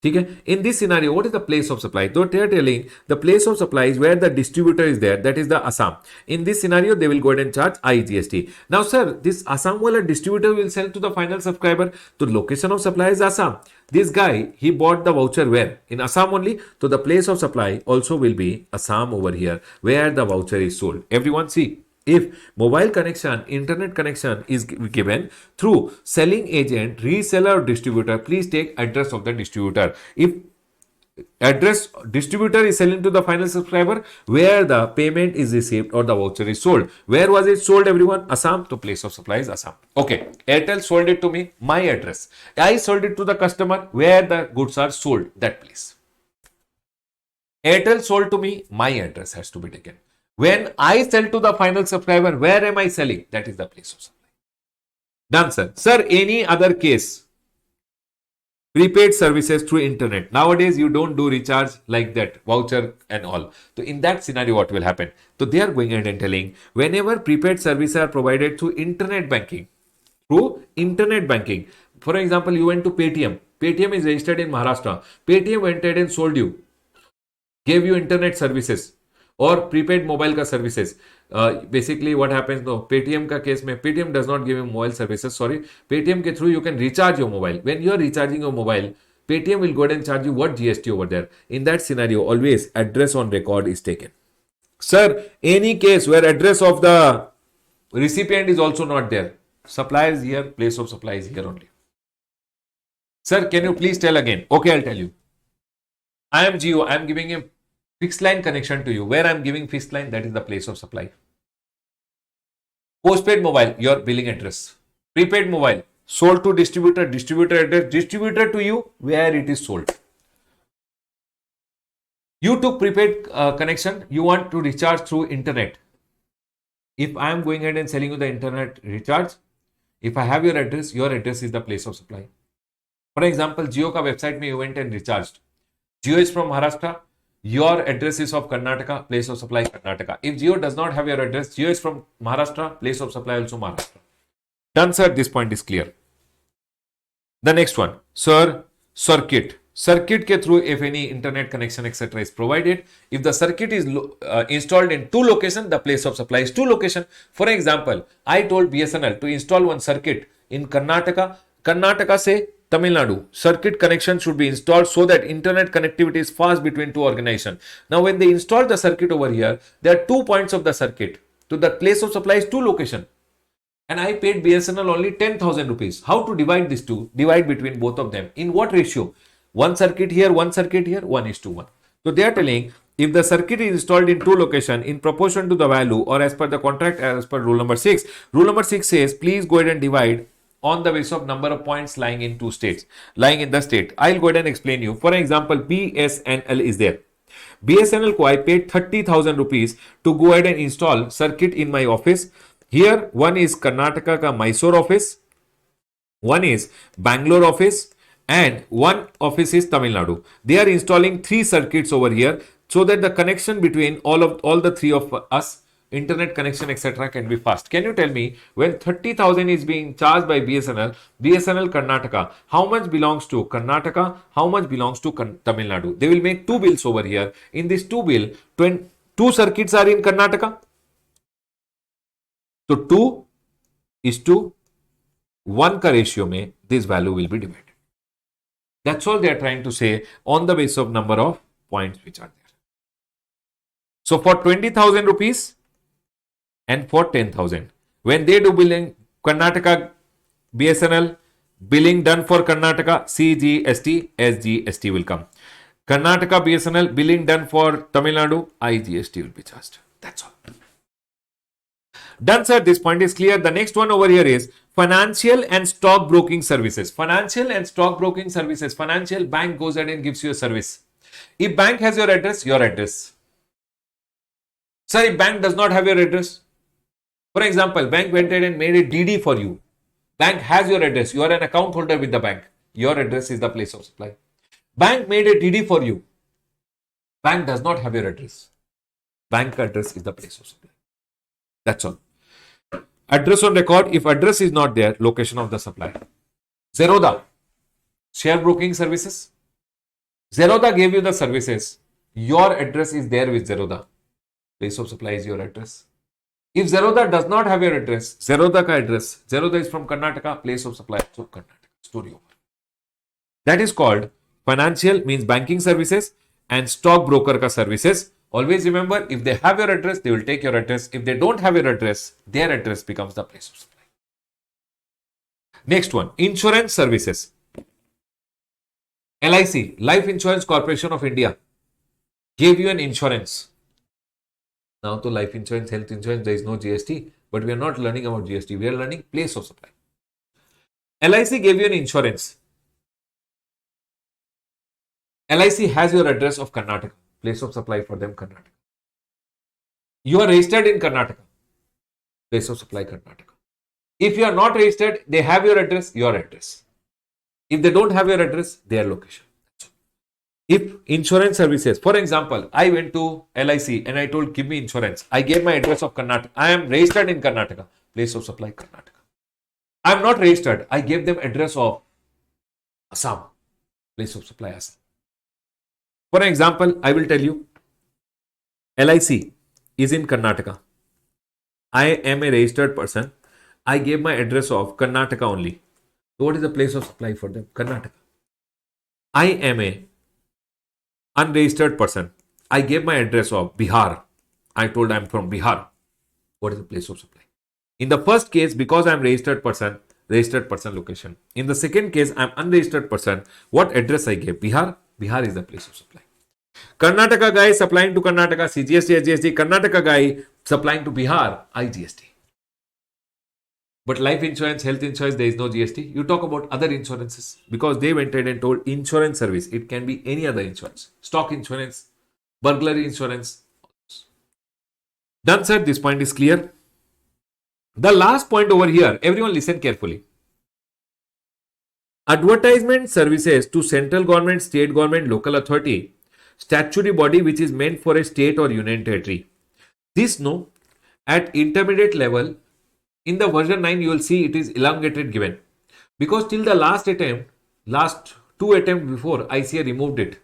Okay. In this scenario, what is the place of supply? So they are telling the place of supply is where the distributor is there, that is the Assam. In this scenario, they will go ahead and charge IGST. Now, sir, this Assam wala distributor will sell to the final subscriber. So location of supply is Assam. This guy, he bought the voucher where? In Assam only. So the place of supply also will be Assam over here, where the voucher is sold. Everyone see. If mobile connection, internet connection is given through selling agent, reseller, or distributor, please take address of the distributor. If address distributor is selling to the final subscriber, where the payment is received or the voucher is sold. Where was it sold, everyone? Assam. So place of supply is Assam. Okay. Airtel sold it to me, my address. I sold it to the customer, where the goods are sold, that place. Airtel sold to me, my address has to be taken. When I sell to the final subscriber, where am I selling? That is the place of supply. Done, sir. Sir, any other case? Prepaid services through internet. Nowadays, you don't do recharge like that, voucher and all. So in that scenario, what will happen? So they are going ahead and telling, whenever prepaid services are provided through internet banking, for example, you went to Paytm. Paytm is registered in Maharashtra. Paytm went ahead and sold you, gave you internet services or prepaid mobile ka services. Basically what happens, no, Paytm ka case mein, Paytm does not give you mobile services, sorry. Paytm ke through you can recharge your mobile. When you are recharging your mobile, Paytm will go ahead and charge you what? GST over there. In that scenario, always address on record is taken. Sir, any case where address of the recipient is also not there, supplier is here, place of supply is here only. Sir, can you please tell again? Okay, I'll tell you. I am Jio, I am giving a fixed line connection to you. Where I am giving fixed line, that is the place of supply. Postpaid mobile, your billing address. Prepaid mobile, sold to distributor, distributor address, distributor to you, where it is sold. You took prepaid connection, you want to recharge through internet. If I am going ahead and selling you the internet recharge, if I have your address is the place of supply. For example, Jio ka website mein you went and recharged. Jio is from Maharashtra. Your address is of Karnataka, place of supply Karnataka. If Jio does not have your address, Jio is from Maharashtra, place of supply also Maharashtra. Done, sir. This point is clear. The next one, sir, circuit. Circuit ke through, if any internet connection etc. is provided, if the circuit is installed in two locations, the place of supply is two location. For example, I told BSNL to install one circuit in Karnataka. Karnataka se Tamil Nadu, circuit connection should be installed so that internet connectivity is fast between two organizations. Now, when they install the circuit over here, there are 2 points of the circuit. So, the place of supply is two location. And I paid BSNL only 10,000 rupees. How to divide these two? Divide between both of them. In what ratio? One circuit here, 1:1. So, they are telling, if the circuit is installed in two locations in proportion to the value or as per the contract, as per rule number 6. Rule number 6 says, please go ahead and divide on the basis of number of points lying in two states, lying in the state. I'll go ahead and explain you. For example, BSNL is there. BSNL ko I paid 30,000 rupees to go ahead and install circuit in my office. Here, one is Karnataka ka Mysore office, one is Bangalore office, and one office is Tamil Nadu. They are installing 3 circuits over here so that the connection between all the 3 of us, internet connection etc. can be fast. Can you tell me, when 30,000 is being charged by BSNL Karnataka, how much belongs to Karnataka, how much belongs to Tamil Nadu? They will make 2 bills over here. In this 2 bill, 2 circuits are in Karnataka. So 2:1 ka ratio mein this value will be divided. That's all they are trying to say on the basis of number of points which are there. So for 20,000 rupees and for 10,000, when they do billing, Karnataka BSNL, billing done for Karnataka, CGST, SGST will come. Karnataka BSNL, billing done for Tamil Nadu, IGST will be charged. That's all. Done, sir. This point is clear. The next one over here is financial and stock broking services. Financial and stock broking services. Financial, bank goes ahead and gives you a service. If bank has your address, your address. Sir, if bank does not have your address, for example, bank went ahead and made a DD for you. Bank has your address. You are an account holder with the bank. Your address is the place of supply. Bank made a DD for you. Bank does not have your address. Bank address is the place of supply. That's all. Address on record. If address is not there, location of the supply. Zerodha, share broking services. Zerodha gave you the services. Your address is there with Zerodha. Place of supply is your address. If Zerodha does not have your address, Zerodha ka address, Zerodha is from Karnataka, place of supply is Karnataka. Story over. That is called financial, means banking services, and stock broker ka services. Always remember, if they have your address, they will take your address. If they don't have your address, their address becomes the place of supply. Next one, insurance services. LIC, Life Insurance Corporation of India, gave you an insurance. Now to life insurance, health insurance, there is no GST, but we are not learning about GST. We are learning place of supply. LIC gave you an insurance. LIC has your address of Karnataka, place of supply for them Karnataka. You are registered in Karnataka, place of supply Karnataka. If you are not registered, they have your address, your address. If they don't have your address, their location. If insurance services, for example, I went to LIC and I told, give me insurance. I gave my address of Karnataka. I am registered in Karnataka, place of supply Karnataka. I am not registered. I gave them address of Assam, place of supply Assam. For example, I will tell you, LIC is in Karnataka. I am a registered person. I gave my address of Karnataka only. So what is the place of supply for them? Karnataka. I am a unregistered person. I gave my address of Bihar. I told I am from Bihar. What is the place of supply? In the first case, because I am registered person location. In the second case, I am unregistered person. What address I gave? Bihar. Bihar is the place of supply. Karnataka guy supplying to Karnataka, CGST, SGST. Karnataka guy supplying to Bihar, IGST. But life insurance, health insurance, there is no GST. You talk about other insurances because they went ahead and told insurance service. It can be any other insurance. Stock insurance, burglary insurance. Done, sir. This point is clear. The last point over here, everyone listen carefully. Advertisement services to central government, state government, local authority, statutory body which is meant for a state or union territory. This no, at intermediate level, in the version 9, you will see it is elongated given. Because till the last attempt, last two attempts before, ICA removed it.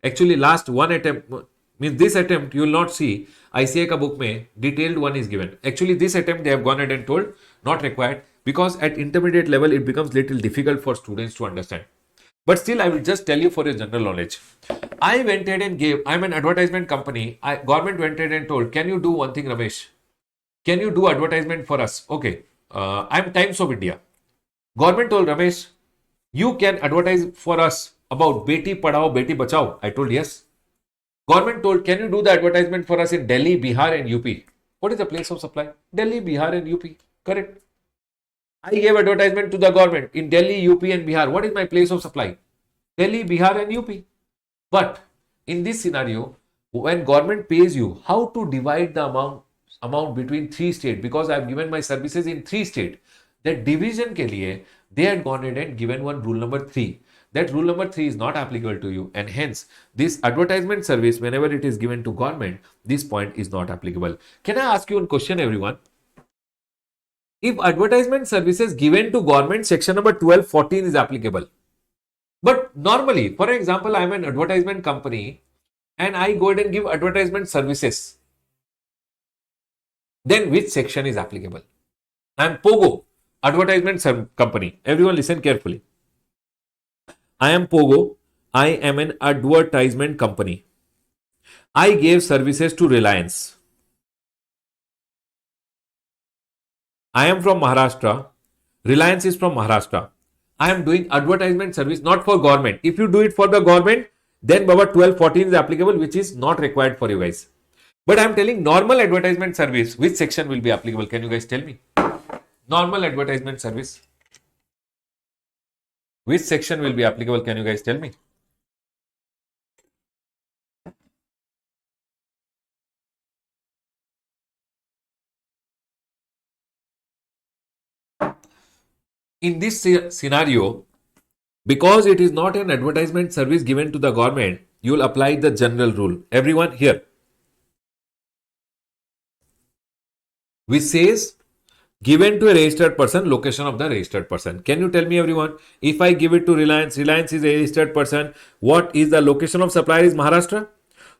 Actually, last one attempt, means this attempt, you will not see ICA ka book mein detailed one is given. Actually, this attempt they have gone ahead and told not required because at intermediate level, it becomes little difficult for students to understand. But still, I will just tell you for your general knowledge. I went ahead and gave, I'm an advertisement company. Government went ahead and told, can you do one thing, Ramesh? Can you do advertisement for us? Okay. I'm Times of India. Government told Ramesh, you can advertise for us about Beti Padhao, Beti Bachao. I told yes. Government told, can you do the advertisement for us in Delhi, Bihar and UP? What is the place of supply? Delhi, Bihar and UP. Correct. I gave advertisement to the government in Delhi, UP and Bihar. What is my place of supply? Delhi, Bihar and UP. But in this scenario, when government pays you, how to divide the amount between three states? Because I have given my services in three states. That division ke liye, they had gone ahead and given one rule number 3. That rule number 3 is not applicable to you, and hence this advertisement service, whenever it is given to government, this point is not applicable. Can I ask you one question, everyone? If advertisement services given to government, section number 1214 is applicable. But normally, for example, I am an advertisement company and I go ahead and give advertisement services. Then which section is applicable? I am Pogo, advertisement company. Everyone listen carefully. I am Pogo. I am an advertisement company. I gave services to Reliance. I am from Maharashtra. Reliance is from Maharashtra. I am doing advertisement service not for government. If you do it for the government, then Baba 1214 is applicable, which is not required for you guys. But I am telling normal advertisement service, which section will be applicable? Can you guys tell me? Normal advertisement service. Which section will be applicable? Can you guys tell me? In this scenario, because it is not an advertisement service given to the government, you will apply the general rule. Everyone here, which says given to a registered person, location of the registered person. Can you tell me, everyone, if I give it to Reliance, Reliance is a registered person, what is the location of supplier is Maharashtra?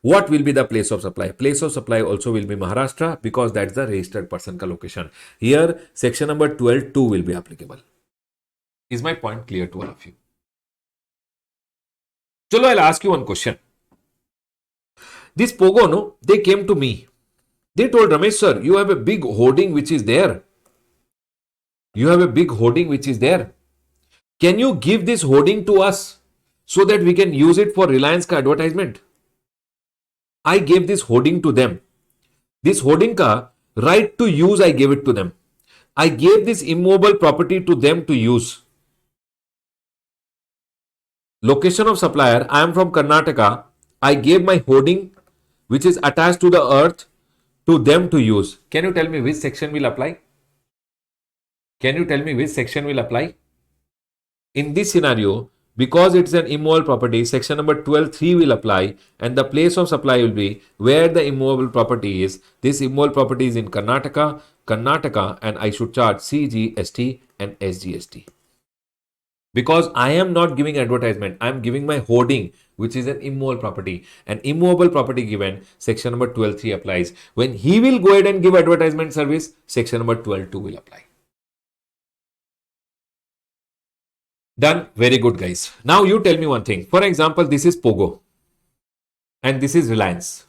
What will be the place of supply? Place of supply also will be Maharashtra because that's the registered person ka location. Here, section number 12.2 will be applicable. Is my point clear to all of you? Chalo, I'll ask you one question. This Pogo, no, they came to me. They told Ramesh sir, you have a big hoarding which is there. You have a big hoarding which is there. Can you give this hoarding to us so that we can use it for Reliance ka advertisement? I gave this hoarding to them. This hoarding ka right to use, I gave it to them. I gave this immobile property to them to use. Location of supplier, I am from Karnataka. I gave my hoarding which is attached to the earth to them to use. Can you tell me which section will apply? Can you tell me which section will apply? In this scenario, because it's an immovable property, section number 12.3 will apply and the place of supply will be where the immovable property is. This immovable property is in Karnataka, and I should charge CGST and SGST. Because I am not giving advertisement, I am giving my hoarding, which is an immovable property. An immovable property given, section number 12.3 applies. When he will go ahead and give advertisement service, section number 12.2 will apply. Done. Very good, guys. Now you tell me one thing. For example, this is Pogo and this is Reliance.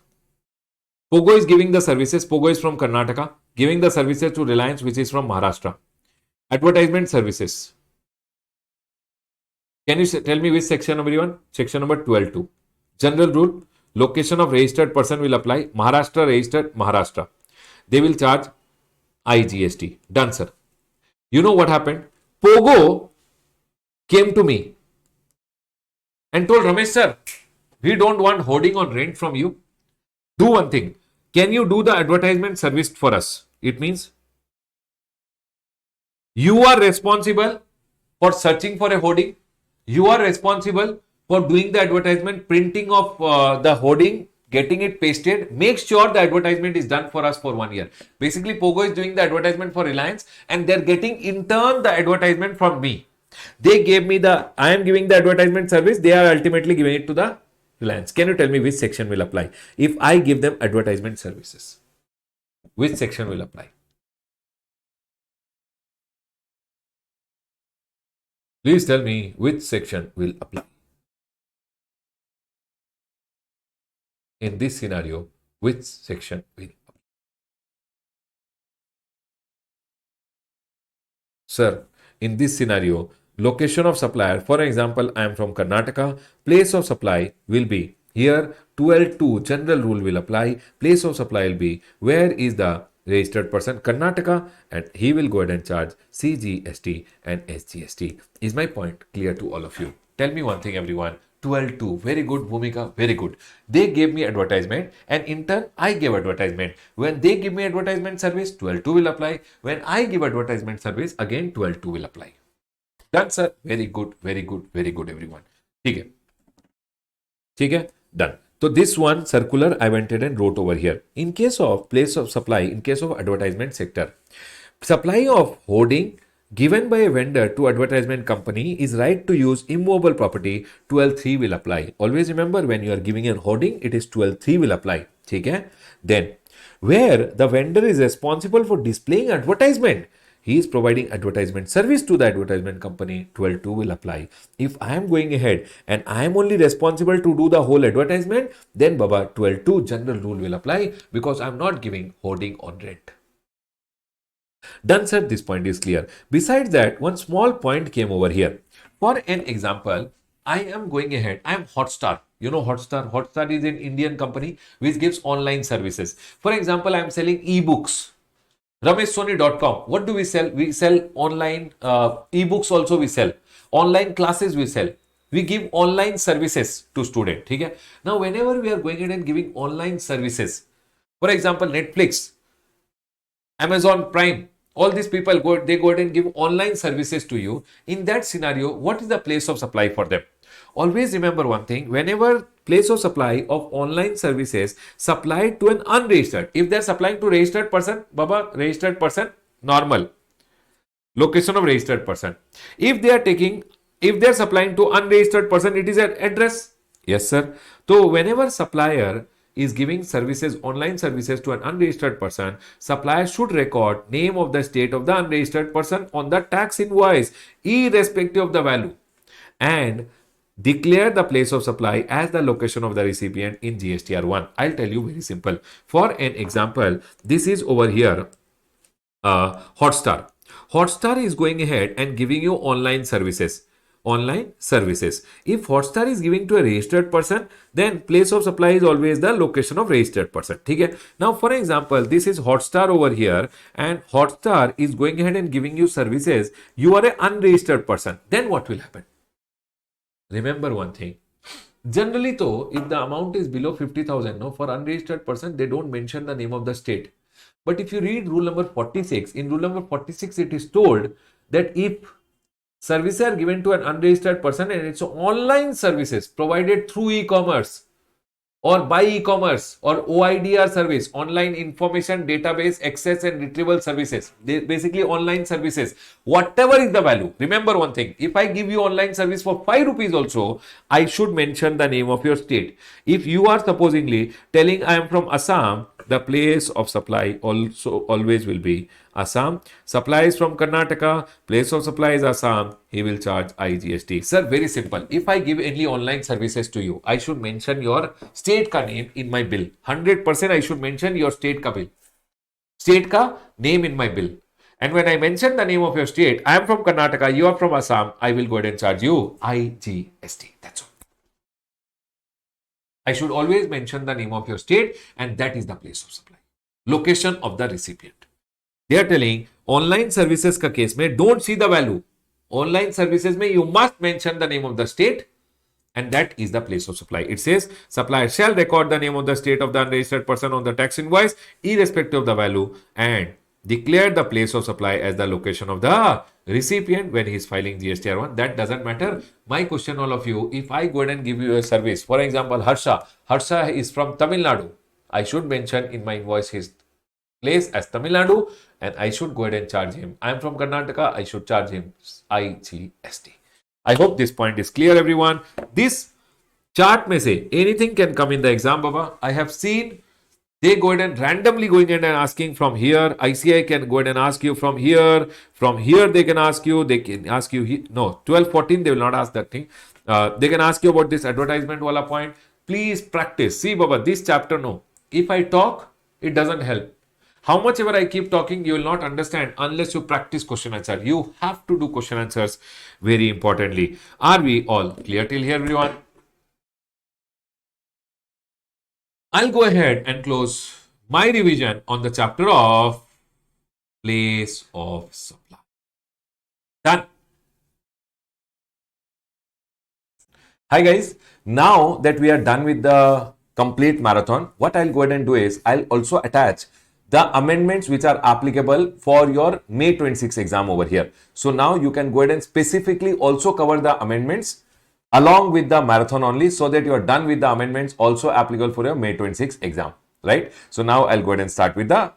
Pogo is giving the services. Pogo is from Karnataka, giving the services to Reliance, which is from Maharashtra. Advertisement services. Can you tell me which section, number 1? Section number 12.2. General rule. Location of registered person will apply. Maharashtra registered, Maharashtra. They will charge IGST. Done, sir. You know what happened? Pogo came to me and told Ramesh sir, we don't want hoarding on rent from you. Do one thing. Can you do the advertisement service for us? It means you are responsible for searching for a hoarding. You are responsible for doing the advertisement, printing of the hoarding, getting it pasted. Make sure the advertisement is done for us for 1 year. Basically, Pogo is doing the advertisement for Reliance and they're getting in turn the advertisement from me. They gave me I am giving the advertisement service. They are ultimately giving it to the Reliance. Can you tell me which section will apply? If I give them advertisement services, which section will apply? Please tell me which section will apply. In this scenario, which section will apply? Sir, in this scenario, location of supplier, for example, I am from Karnataka, place of supply will be here 12.2 general rule will apply. Place of supply will be where is the registered person, Karnataka, and he will go ahead and charge CGST and SGST. Is my point clear to all of you? Tell me one thing, everyone. 12.2, very good, Bhumika, very good. They gave me advertisement and in turn I gave advertisement. When they give me advertisement service, 12.2 will apply. When I give advertisement service, again 12.2 will apply. Done, sir. Very good, very good, very good, everyone. Okay. Okay, done. So this one circular I went ahead and wrote over here. In case of place of supply, in case of advertisement sector, supply of hoarding given by a vendor to advertisement company is right to use immovable property. 12.3 will apply. Always remember, when you are giving a hoarding, it is 12.3 will apply. Okay? Then where the vendor is responsible for displaying advertisement, he is providing advertisement service to the advertisement company, 12.2 will apply. If I am going ahead and I am only responsible to do the whole advertisement, then Baba, 12.2 general rule will apply because I am not giving hoarding on rent. Done, sir. This point is clear. Besides that, one small point came over here. For an example, I am going ahead. I am Hotstar. You know Hotstar? Hotstar is an Indian company which gives online services. For example, I am selling ebooks. RameshSoni.com. What do we sell? We sell online ebooks also we sell. Online classes we sell. We give online services to students. Okay? Now, whenever we are going ahead and giving online services, for example, Netflix, Amazon Prime, all these people they go ahead and give online services to you. In that scenario, what is the place of supply for them? Always remember one thing: whenever place of supply of online services supplied to an unregistered, if they're supplying to registered person, baba, registered person, normal, location of registered person. If they are taking, if they are supplying to unregistered person, it is an address. Yes, sir. So whenever supplier is giving services, online services to an unregistered person, supplier should record name of the state of the unregistered person on the tax invoice, irrespective of the value, and declare the place of supply as the location of the recipient in GSTR1. I'll tell you very simple. For an example, this is over here Hotstar. Hotstar is going ahead and giving you online services. Online services. If Hotstar is giving to a registered person, then place of supply is always the location of registered person. Okay? Now, for example, this is Hotstar over here, and Hotstar is going ahead and giving you services. You are an unregistered person. Then what will happen? Remember one thing. Generally, though, if the amount is below 50,000, no, for unregistered person, they don't mention the name of the state. But if you read rule number 46, in rule number 46, it is told that if services are given to an unregistered person and it's online services provided through e-commerce or by e-commerce or OIDR service, online information database access and retrieval services, they basically online services, whatever is the value. Remember one thing: if I give you online service for 5 rupees also, I should mention the name of your state. If you are supposedly telling I am from Assam, the place of supply also always will be Assam. Supply is from Karnataka, place of supply is Assam, he will charge IGST. Sir, very simple. If I give any online services to you, I should mention your state ka name in my bill. 100% I should mention your state ka bill. State ka name in my bill. And when I mention the name of your state, I am from Karnataka, you are from Assam, I will go ahead and charge you IGST. That's all. I should always mention the name of your state, and that is the place of supply. Location of the recipient. They are telling online services ka case mein don't see the value. Online services mein you must mention the name of the state, and that is the place of supply. It says supplier shall record the name of the state of the unregistered person on the tax invoice, irrespective of the value, and declare the place of supply as the location of the recipient when he is filing GSTR1. That doesn't matter. My question, all of you, if I go ahead and give you a service, for example, Harsha is from Tamil Nadu, I should mention in my invoice his place as Tamil Nadu, and I should go ahead and charge him. I am from Karnataka, I should charge him IGST. I hope this point is clear, everyone. This chart may say anything can come in the exam, Baba. I have seen they go ahead and randomly going ahead and asking from here. ICI can go ahead and ask you from here. From here, they can ask you. They can ask you. No, 12, 14, they will not ask that thing. They can ask you about this advertisement wala point. Please practice. See, Baba, this chapter, no. If I talk, it doesn't help. How much ever I keep talking, you will not understand unless you practice question answer. You have to do question answers very importantly. Are we all clear till here, everyone? I'll go ahead and close my revision on the chapter of place of supply. Done. Hi guys. Now that we are done with the complete marathon, what I'll go ahead and do is I'll also attach the amendments which are applicable for your May 26 exam over here. So now you can go ahead and specifically also cover the amendments along with the marathon only, so that you are done with the amendments also applicable for your May 26 exam, right? So now I'll go ahead and start with the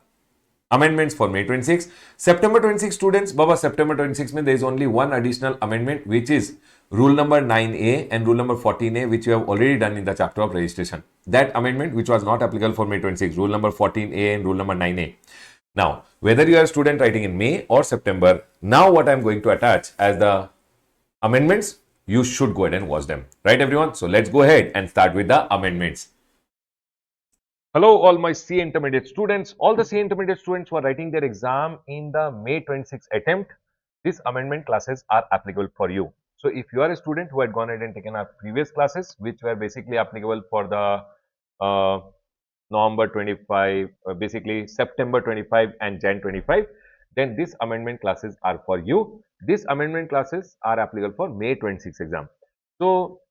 amendments for May 26. September 26 students, Baba, September 26 mein there is only one additional amendment, which is rule number 9A and rule number 14A, which you have already done in the chapter of registration. That amendment which was not applicable for May 26, rule number 14A and rule number 9A. Now, whether you are a student writing in May or September, now what I am going to attach as the amendments, you should go ahead and watch them, right everyone? So let's go ahead and start with the amendments. Hello, all my C intermediate students. All the C intermediate students who are writing their exam in the May 26 attempt, these amendment classes are applicable for you. So if you are a student who had gone ahead and taken our previous classes, which were basically applicable for the November 25, basically September 25 and Jan 25, then these amendment classes are for you. These amendment classes are applicable for May 26 exam. So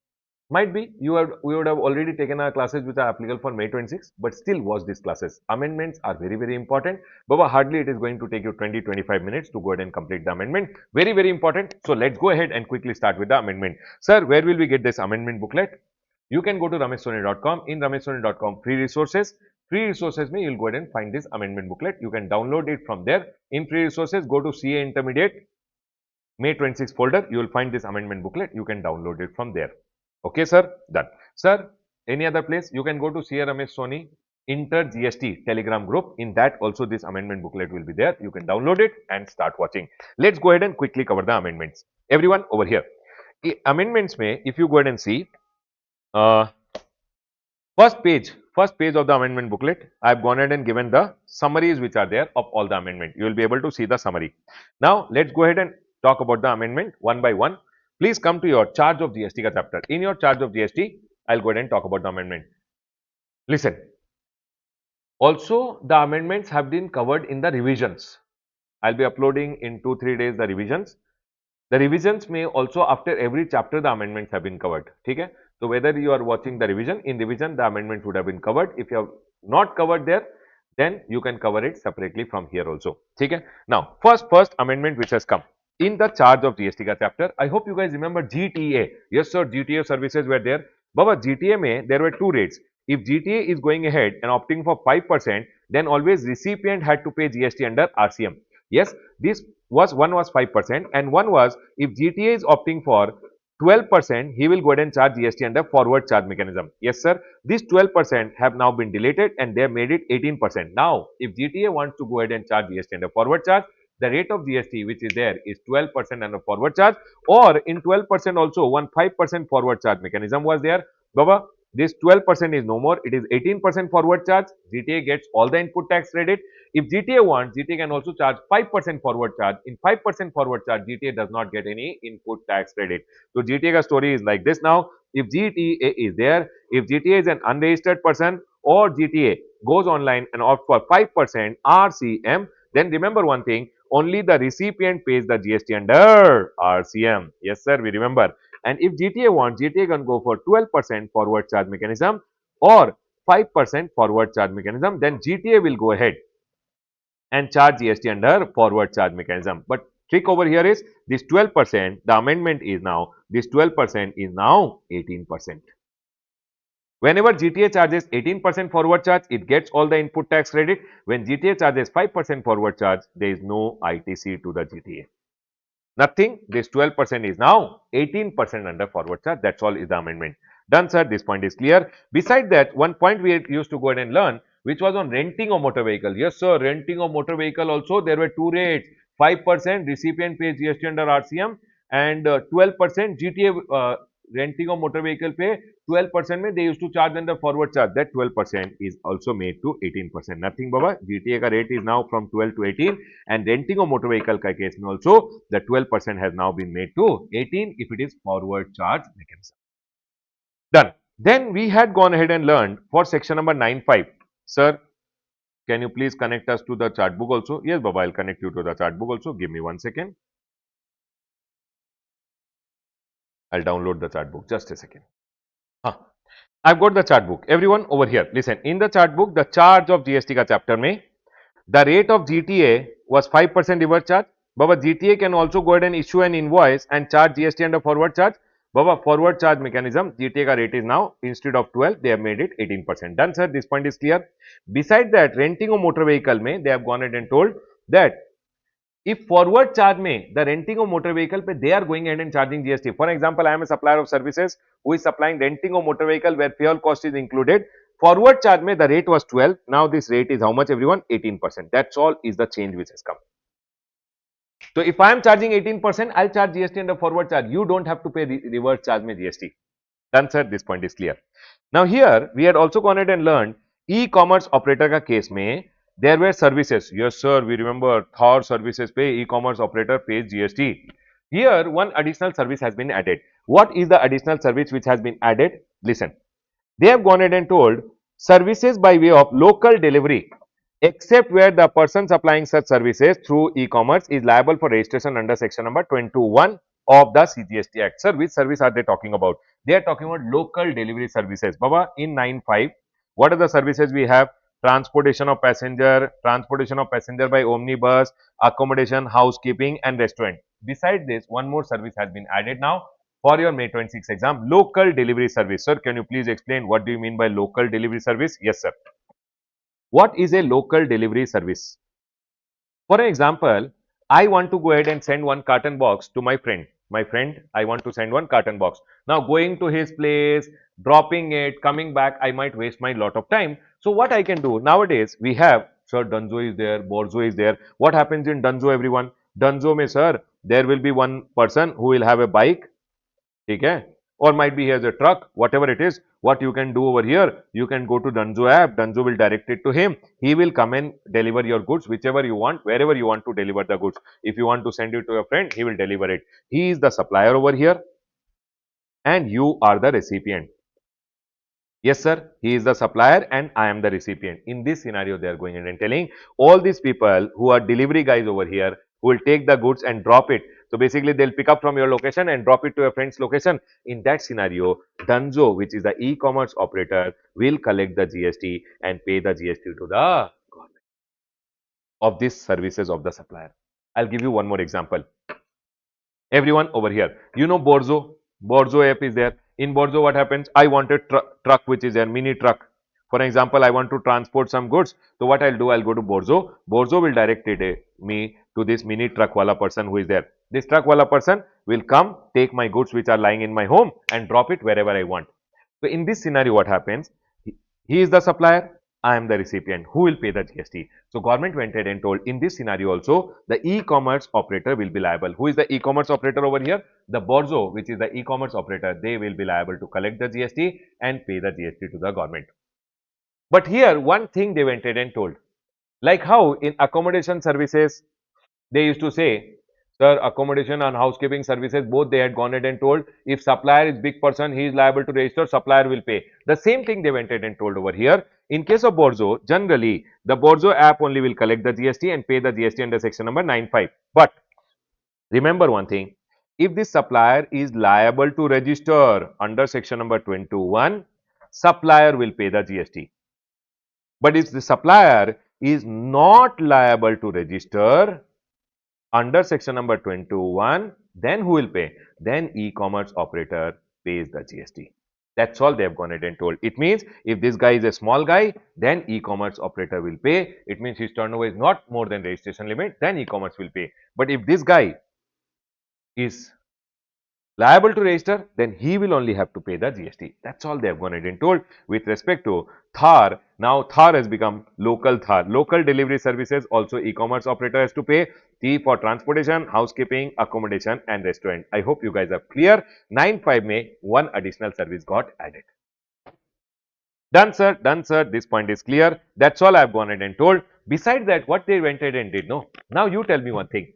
Might be we would have already taken our classes which are applicable for May 26, but still watch these classes. Amendments are very, very important. Baba, hardly it is going to take you 20-25 minutes to go ahead and complete the amendment. Very, very important. So let's go ahead and quickly start with the amendment. Sir, where will we get this amendment booklet? You can go to rameshsoni.com. In rameshsoni.com, free resources. Free resources may you'll go ahead and find this amendment booklet. You can download it from there. In free resources, go to CA Intermediate May 26 folder. You will find this amendment booklet. You can download it from there. Okay, sir. Done. Sir, any other place? You can go to CA Ramesh Soni Inter GST Telegram group. In that also this amendment booklet will be there. You can download it and start watching. Let's go ahead and quickly cover the amendments. Everyone over here. Amendments may, if you go ahead and see, uh, first page of the amendment booklet, I have gone ahead and given the summaries which are there of all the amendment. You will be able to see the summary. Now, let's go ahead and talk about the amendment one by one. Please come to your charge of GST ka chapter. In your charge of GST, I'll go ahead and talk about the amendment. Listen. Also, the amendments have been covered in the revisions. I'll be uploading in 2-3 days the revisions. The revisions may also after every chapter the amendments have been covered. Okay? So whether you are watching the revision, in revision the amendment would have been covered. If you have not covered there, then you can cover it separately from here also. Okay? Now, first amendment which has come in the charge of GST ka chapter. I hope you guys remember GTA. Yes, sir, GTA services were there. Baba, GTA may there were two rates. If GTA is going ahead and opting for 5%, then always recipient had to pay GST under RCM. Yes, this was one was 5% and one was if GTA is opting for 12%, he will go ahead and charge GST under forward charge mechanism. Yes, sir. These 12% have now been deleted and they have made it 18%. Now, if GTA wants to go ahead and charge GST under forward charge, the rate of GST which is there is 12% under forward charge, or in 12% also one 5% forward charge mechanism was there. Baba, this 12% is no more, it is 18% forward charge. GTA gets all the input tax credit. If GTA wants, GTA can also charge 5% forward charge. In 5% forward charge, GTA does not get any input tax credit. So GTA ka story is like this now. If GTA is there, if GTA is an unregistered person or GTA goes online and opts for 5% RCM, then remember one thing, only the recipient pays the GST under RCM. Yes, sir, we remember. And if GTA wants, GTA can go for 12% forward charge mechanism or 5% forward charge mechanism. Then GTA will go ahead and charge GST under forward charge mechanism. But trick over here is this 12%, the amendment is now, this 12% is now 18%. Whenever GTA charges 18% forward charge, it gets all the input tax credit. When GTA charges 5% forward charge, there is no ITC to the GTA. Nothing. This 12% is now 18% under forward charge. That's all is the amendment. Done, sir. This point is clear. Beside that, one point we used to go ahead and learn, which was on renting of motor vehicle. Yes, sir. Renting of motor vehicle also, there were two rates. 5% recipient pays GST under RCM and 12% GTA renting of motor vehicle pay 12% mein they used to charge under forward charge. That 12% is also made to 18%. Nothing, Baba. GTA ka rate is now from 12 to 18 and renting of motor vehicle ka case mein also the 12% has now been made to 18 if it is forward charge mechanism. Done. Then we had gone ahead and learned for section number 9.5. Sir, can you please connect us to the chart book also? Yes, Baba, I'll connect you to the chart book also. Give me 1 second. I'll download the chart book. Just a second. I've got the chart book. Everyone over here, listen. In the chart book, the charge of GST ka chapter mein, the rate of GTA was 5% reverse charge. Baba, GTA can also go ahead and issue an invoice and charge GST under forward charge. Baba, forward charge mechanism, GTA ka rate is now, instead of 12, they have made it 18%. Done, sir. This point is clear. Beside that, renting of motor vehicle mein, they have gone ahead and told that if forward charge mein, the renting of motor vehicle pe they are going ahead and charging GST. For example, I am a supplier of services who is supplying renting of motor vehicle where fuel cost is included. Forward charge mein the rate was 12. Now this rate is how much, everyone? 18%. That's all is the change which has come. So if I am charging 18%, I'll charge GST under forward charge. You don't have to pay reverse charge mein GST. Done, sir. This point is clear. Now here we had also gone ahead and learned e-commerce operator ka case mein there were services. Yes, sir. We remember Thor services pay e-commerce operator pays GST. Here one additional service has been added. What is the additional service which has been added? Listen. They have gone ahead and told services by way of local delivery except where the person supplying such services through e-commerce is liable for registration under section number 21 of the CGST Act. Sir, which service are they talking about? They are talking about local delivery services. Baba, in 9(5), what are the services we have? Transportation of passenger by omnibus, accommodation, housekeeping, and restaurant. Besides this, one more service has been added now for your May 26 exam, local delivery service. Sir, can you please explain what do you mean by local delivery service? Yes, sir. What is a local delivery service? For example, I want to go ahead and send one carton box to my friend. My friend, I want to send one carton box. Now, going to his place, dropping it, coming back, I might waste my lot of time. So, what I can do nowadays, we have, sir, Dunzo is there, Borzo is there. What happens in Dunzo, everyone? Dunzo mein, sir, there will be one person who will have a bike, okay? Or might be he has a truck, whatever it is. What you can do over here, you can go to Dunzo app. Dunzo will direct it to him. He will come and deliver your goods whichever you want, wherever you want to deliver the goods. If you want to send it to your friend, he will deliver it. He is the supplier over here, and you are the recipient. Yes, sir, he is the supplier and I am the recipient. In this scenario, they are going in and telling all these people who are delivery guys over here who will take the goods and drop it. So basically, they'll pick up from your location and drop it to your friend's location. In that scenario, Dunzo, which is the e-commerce operator, will collect the GST and pay the GST to the government of these services of the supplier. I'll give you one more example. Everyone over here, you know Borzo. Borzo app is there. In Borzo, what happens? I want a truck which is there, mini truck. For example, I want to transport some goods. So what I'll do, I'll go to Borzo. Borzo will direct me to this mini truck wala person who is there. This truck wala person will come, take my goods which are lying in my home and drop it wherever I want. So in this scenario, what happens? He is the supplier, I am the recipient. Who will pay the GST? So government went ahead and told in this scenario also the e-commerce operator will be liable. Who is the e-commerce operator over here? The Borzo, which is the e-commerce operator, they will be liable to collect the GST and pay the GST to the government. But here one thing they went ahead and told, like how in accommodation services they used to say, sir, accommodation and housekeeping services, both they had gone ahead and told, if supplier is big person, he is liable to register, supplier will pay. The same thing they went ahead and told over here. In case of Borzo, generally, the Borzo app only will collect the GST and pay the GST under section number 95. But remember one thing, if this supplier is liable to register under section number 21, supplier will pay the GST. But if the supplier is not liable to register, under section number 21, then who will pay? Then e-commerce operator pays the GST. That's all they have gone ahead and told. It means if this guy is a small guy, then e-commerce operator will pay. It means his turnover is not more than registration limit, then e-commerce will pay. But if this guy is liable to register, then he will only have to pay the GST. That's all they have gone ahead and told. With respect to Thar, now Thar has become local Thar. Local delivery services also e-commerce operator has to pay. T for transportation, housekeeping, accommodation and restaurant. I hope you guys are clear. 9(5) May, one additional service got added. Done, sir. Done, sir. This point is clear. That's all I have gone ahead and told. Besides that, what they went ahead and did, no? Now you tell me one thing.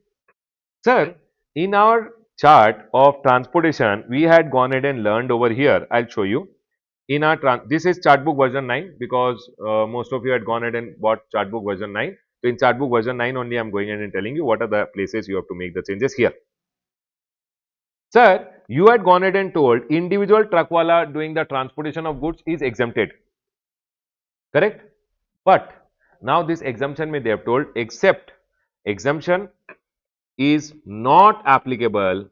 Sir, in our chart of transportation, we had gone ahead and learned over here. I'll show you. In our this is chartbook version 9 because most of you had gone ahead and bought chartbook version 9. So in chartbook version 9 only, I'm going ahead and telling you what are the places you have to make the changes here. Sir, you had gone ahead and told individual truckwala doing the transportation of goods is exempted. Correct? But now this exemption may they have told except exemption is not applicable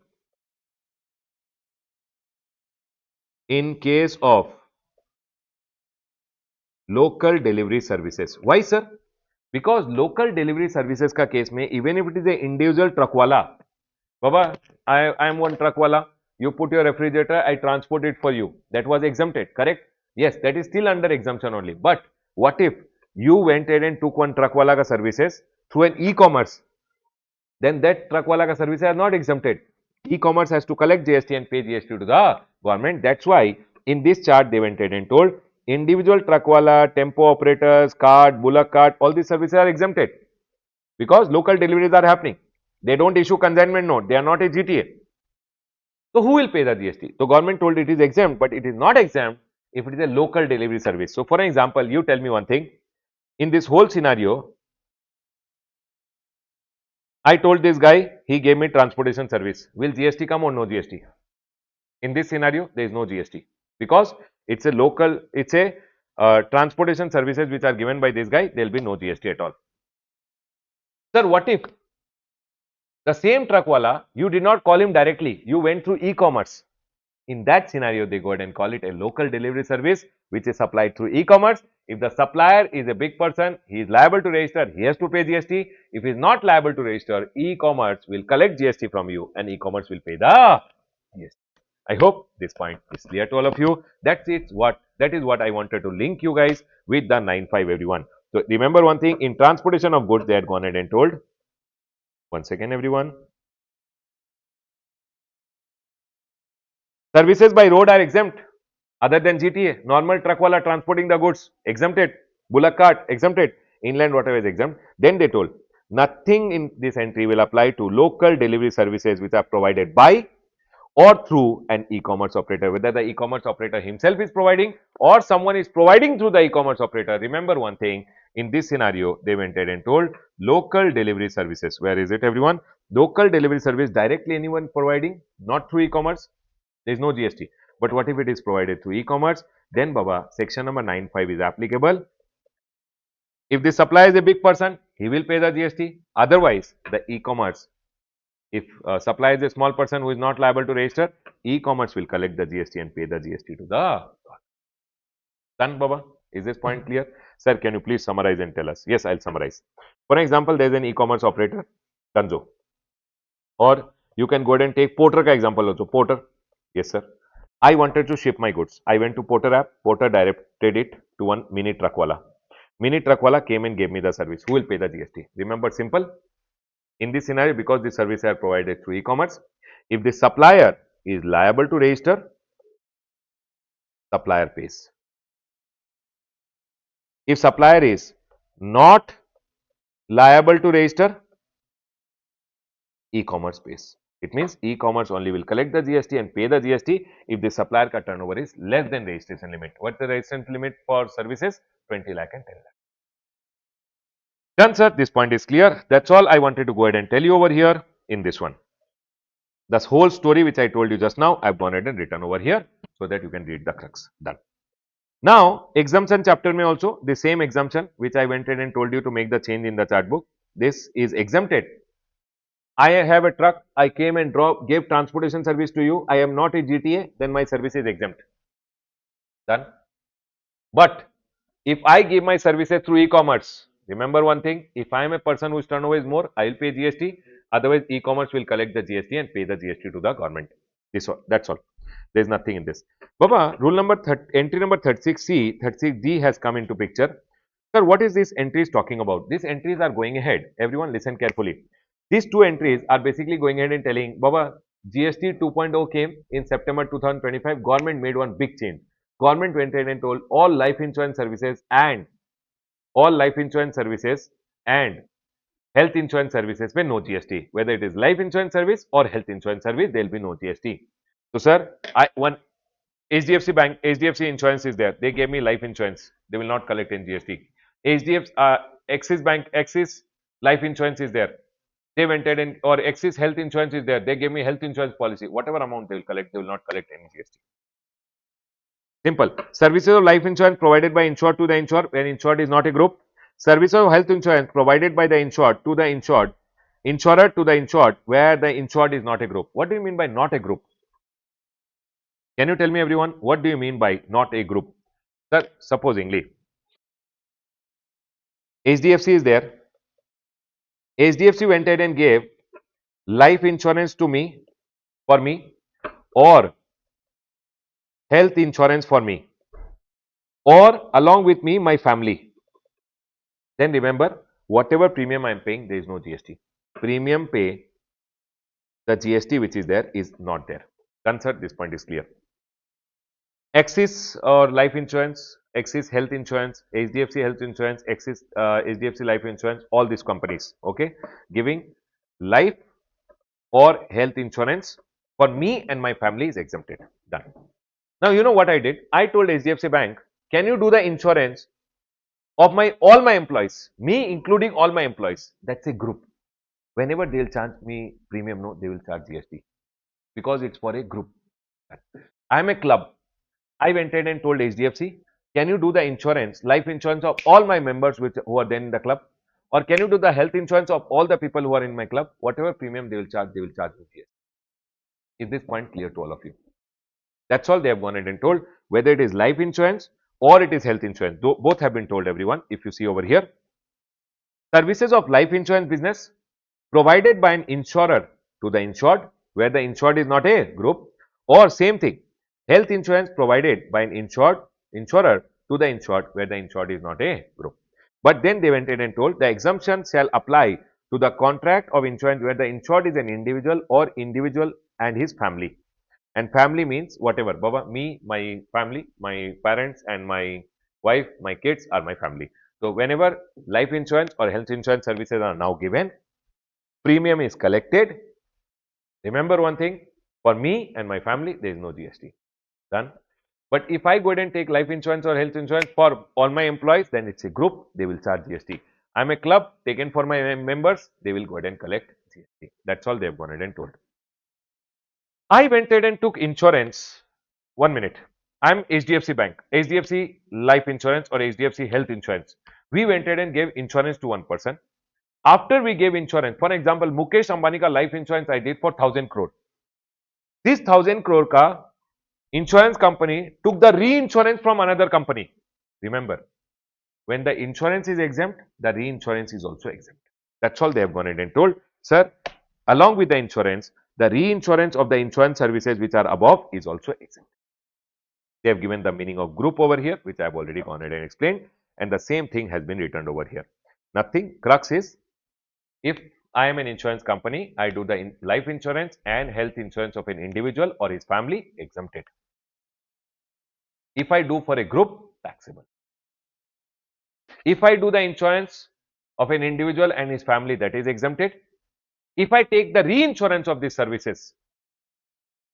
in case of local delivery services. Why, sir? Because local delivery services ka case mein, even if it is a individual truckwala, Baba, I am one truckwala, you put your refrigerator, I transport it for you. That was exempted, correct? Yes, that is still under exemption only. But what if you went ahead and took one truckwala ka services through an e-commerce? Then that truckwala ka services are not exempted. E-commerce has to collect GST and pay GST to the government. That's why in this chart they went ahead and told individual truckwala, tempo operators, cart, bullock cart, all these services are exempted because local deliveries are happening. They don't issue consignment note. They are not a GTA. So who will pay the GST? So government told it is exempt, but it is not exempt if it is a local delivery service. So for example, you tell me one thing. In this whole scenario, I told this guy, he gave me transportation service. Will GST come or no GST? In this scenario, there is no GST because it's a local, it's a transportation services which are given by this guy, there will be no GST at all. Sir, what if the same truck wala, you did not call him directly, you went through e-commerce? In that scenario, they go ahead and call it a local delivery service which is supplied through e-commerce. If the supplier is a big person, he is liable to register, he has to pay GST. If he is not liable to register, e-commerce will collect GST from you and e-commerce will pay the GST. I hope this point is clear to all of you. That is what I wanted to link you guys with the 9.5 everyone. So remember one thing, in transportation of goods, they had gone ahead and told, one second everyone, services by road are exempt other than GTA. Normal truck wala transporting the goods exempted, bullock cart exempted, inland whatever is exempt. Then they told nothing in this entry will apply to local delivery services which are provided by or through an e-commerce operator, whether the e-commerce operator himself is providing or someone is providing through the e-commerce operator. Remember one thing, in this scenario, they went ahead and told local delivery services. Where is it everyone? Local delivery service, directly anyone providing, not through e-commerce, there is no GST. But what if it is provided through e-commerce? Then Baba, section number 9.5 is applicable. If the supplier is a big person, he will pay the GST. Otherwise, the e-commerce, if supplier is a small person who is not liable to register, e-commerce will collect the GST and pay the GST to the done, Baba. Is this point clear? Sir, can you please summarize and tell us? Yes, I'll summarize. For example, there is an e-commerce operator, Danzo. Or you can go ahead and take Porter ka example also. Porter. Yes, sir. I wanted to ship my goods. I went to Porter app. Porter directed it to one mini truck wala. Mini truck wala came and gave me the service. Who will pay the GST? Remember, simple. In this scenario, because the services are provided through e-commerce, if the supplier is liable to register, supplier pays. If supplier is not liable to register, e-commerce pays. It means e-commerce only will collect the GST and pay the GST if the supplier ka turnover is less than registration limit. What's the registration limit for services? 20 lakh and 10 lakh. Done, sir. This point is clear. That's all I wanted to go ahead and tell you over here in this one. This whole story which I told you just now, I've gone ahead and written over here so that you can read the crux. Done. Now, exemption chapter may also the same exemption which I went ahead and told you to make the change in the chart book. This is exempted. I have a truck, I came and gave transportation service to you, I am not a GTA, then my service is exempt. Done. But if I give my services through e-commerce, remember one thing, if I am a person whose turnover is more, I will pay GST, otherwise e-commerce will collect the GST and pay the GST to the government. That's all. There is nothing in this. Baba, rule number entry number 36C, 36D has come into picture. Sir, what is this entry is talking about? These entries are going ahead. Everyone listen carefully. These two entries are basically going ahead and telling, Baba, GST 2.0 came in September 2025. Government made one big change. Government went ahead and told all life insurance services and health insurance services with no GST. Whether it is life insurance service or health insurance service, there will be no GST. So, sir, one HDFC Bank, HDFC Insurance is there. They gave me life insurance. They will not collect in GST. HDFC, Axis Bank, Axis Life Insurance is there. They went ahead and, or Axis Health Insurance is there. They gave me health insurance policy. Whatever amount they will collect, they will not collect any GST. Simple. Services of life insurance provided by insured to the insured when insured is not a group. Services of health insurance provided by the insured to the insured, insurer to the insured where the insured is not a group. What do you mean by not a group? Can you tell me everyone, what do you mean by not a group? Sir, supposingly, HDFC is there. HDFC went ahead and gave life insurance to me, for me, or health insurance for me, or along with me, my family. Then remember, whatever premium I am paying, there is no GST. Premium pay, the GST which is there is not there. Done, sir. This point is clear. Axis or life insurance, Axis Health Insurance, HDFC Health Insurance, Axis HDFC Life Insurance, all these companies, okay, giving life or health insurance for me and my family is exempted. Done. Now, you know what I did? I told HDFC Bank, can you do the insurance of all my employees, me including all my employees? That's a group. Whenever they'll charge me premium, no, they will charge GST because it's for a group. I'm a club. I went ahead and told HDFC, can you do the insurance, life insurance of all my members who are then in the club? Or can you do the health insurance of all the people who are in my club? Whatever premium they will charge me GST. Is this point clear to all of you? That's all they have gone ahead and told. Whether it is life insurance or it is health insurance, both have been told, everyone. If you see over here, services of life insurance business provided by an insurer to the insured, where the insured is not a group, or same thing, health insurance provided by an insurer to the insured, where the insured is not a group. But then they went in and told the exemption shall apply to the contract of insurance where the insured is an individual or individual and his family. And family means whatever, Baba, me, my family, my parents and my wife, my kids are my family. So whenever life insurance or health insurance services are now given, premium is collected. Remember one thing, for me and my family, there is no GST. Done. But if I go ahead and take life insurance or health insurance for all my employees, then it's a group, they will charge GST. I'm a club, taken for my members, they will go ahead and collect GST. That's all they have gone ahead and told. I went ahead and took insurance. 1 minute. I'm HDFC Bank, HDFC Life Insurance or HDFC Health Insurance. We went ahead and gave insurance to one person. After we gave insurance, for example, Mukesh Ambani ka life insurance I did for 1000 crore. This 1000 crore ka insurance company took the reinsurance from another company. Remember, when the insurance is exempt, the reinsurance is also exempt. That's all they have gone ahead and told. Sir, along with the insurance, the reinsurance of the insurance services which are above is also exempt. They have given the meaning of group over here, which I have already gone ahead and explained, and the same thing has been written over here. Nothing. Crux is, if I am an insurance company, I do the life insurance and health insurance of an individual or his family, exempted. If I do for a group, taxable. If I do the insurance of an individual and his family, that is exempted. If I take the reinsurance of these services,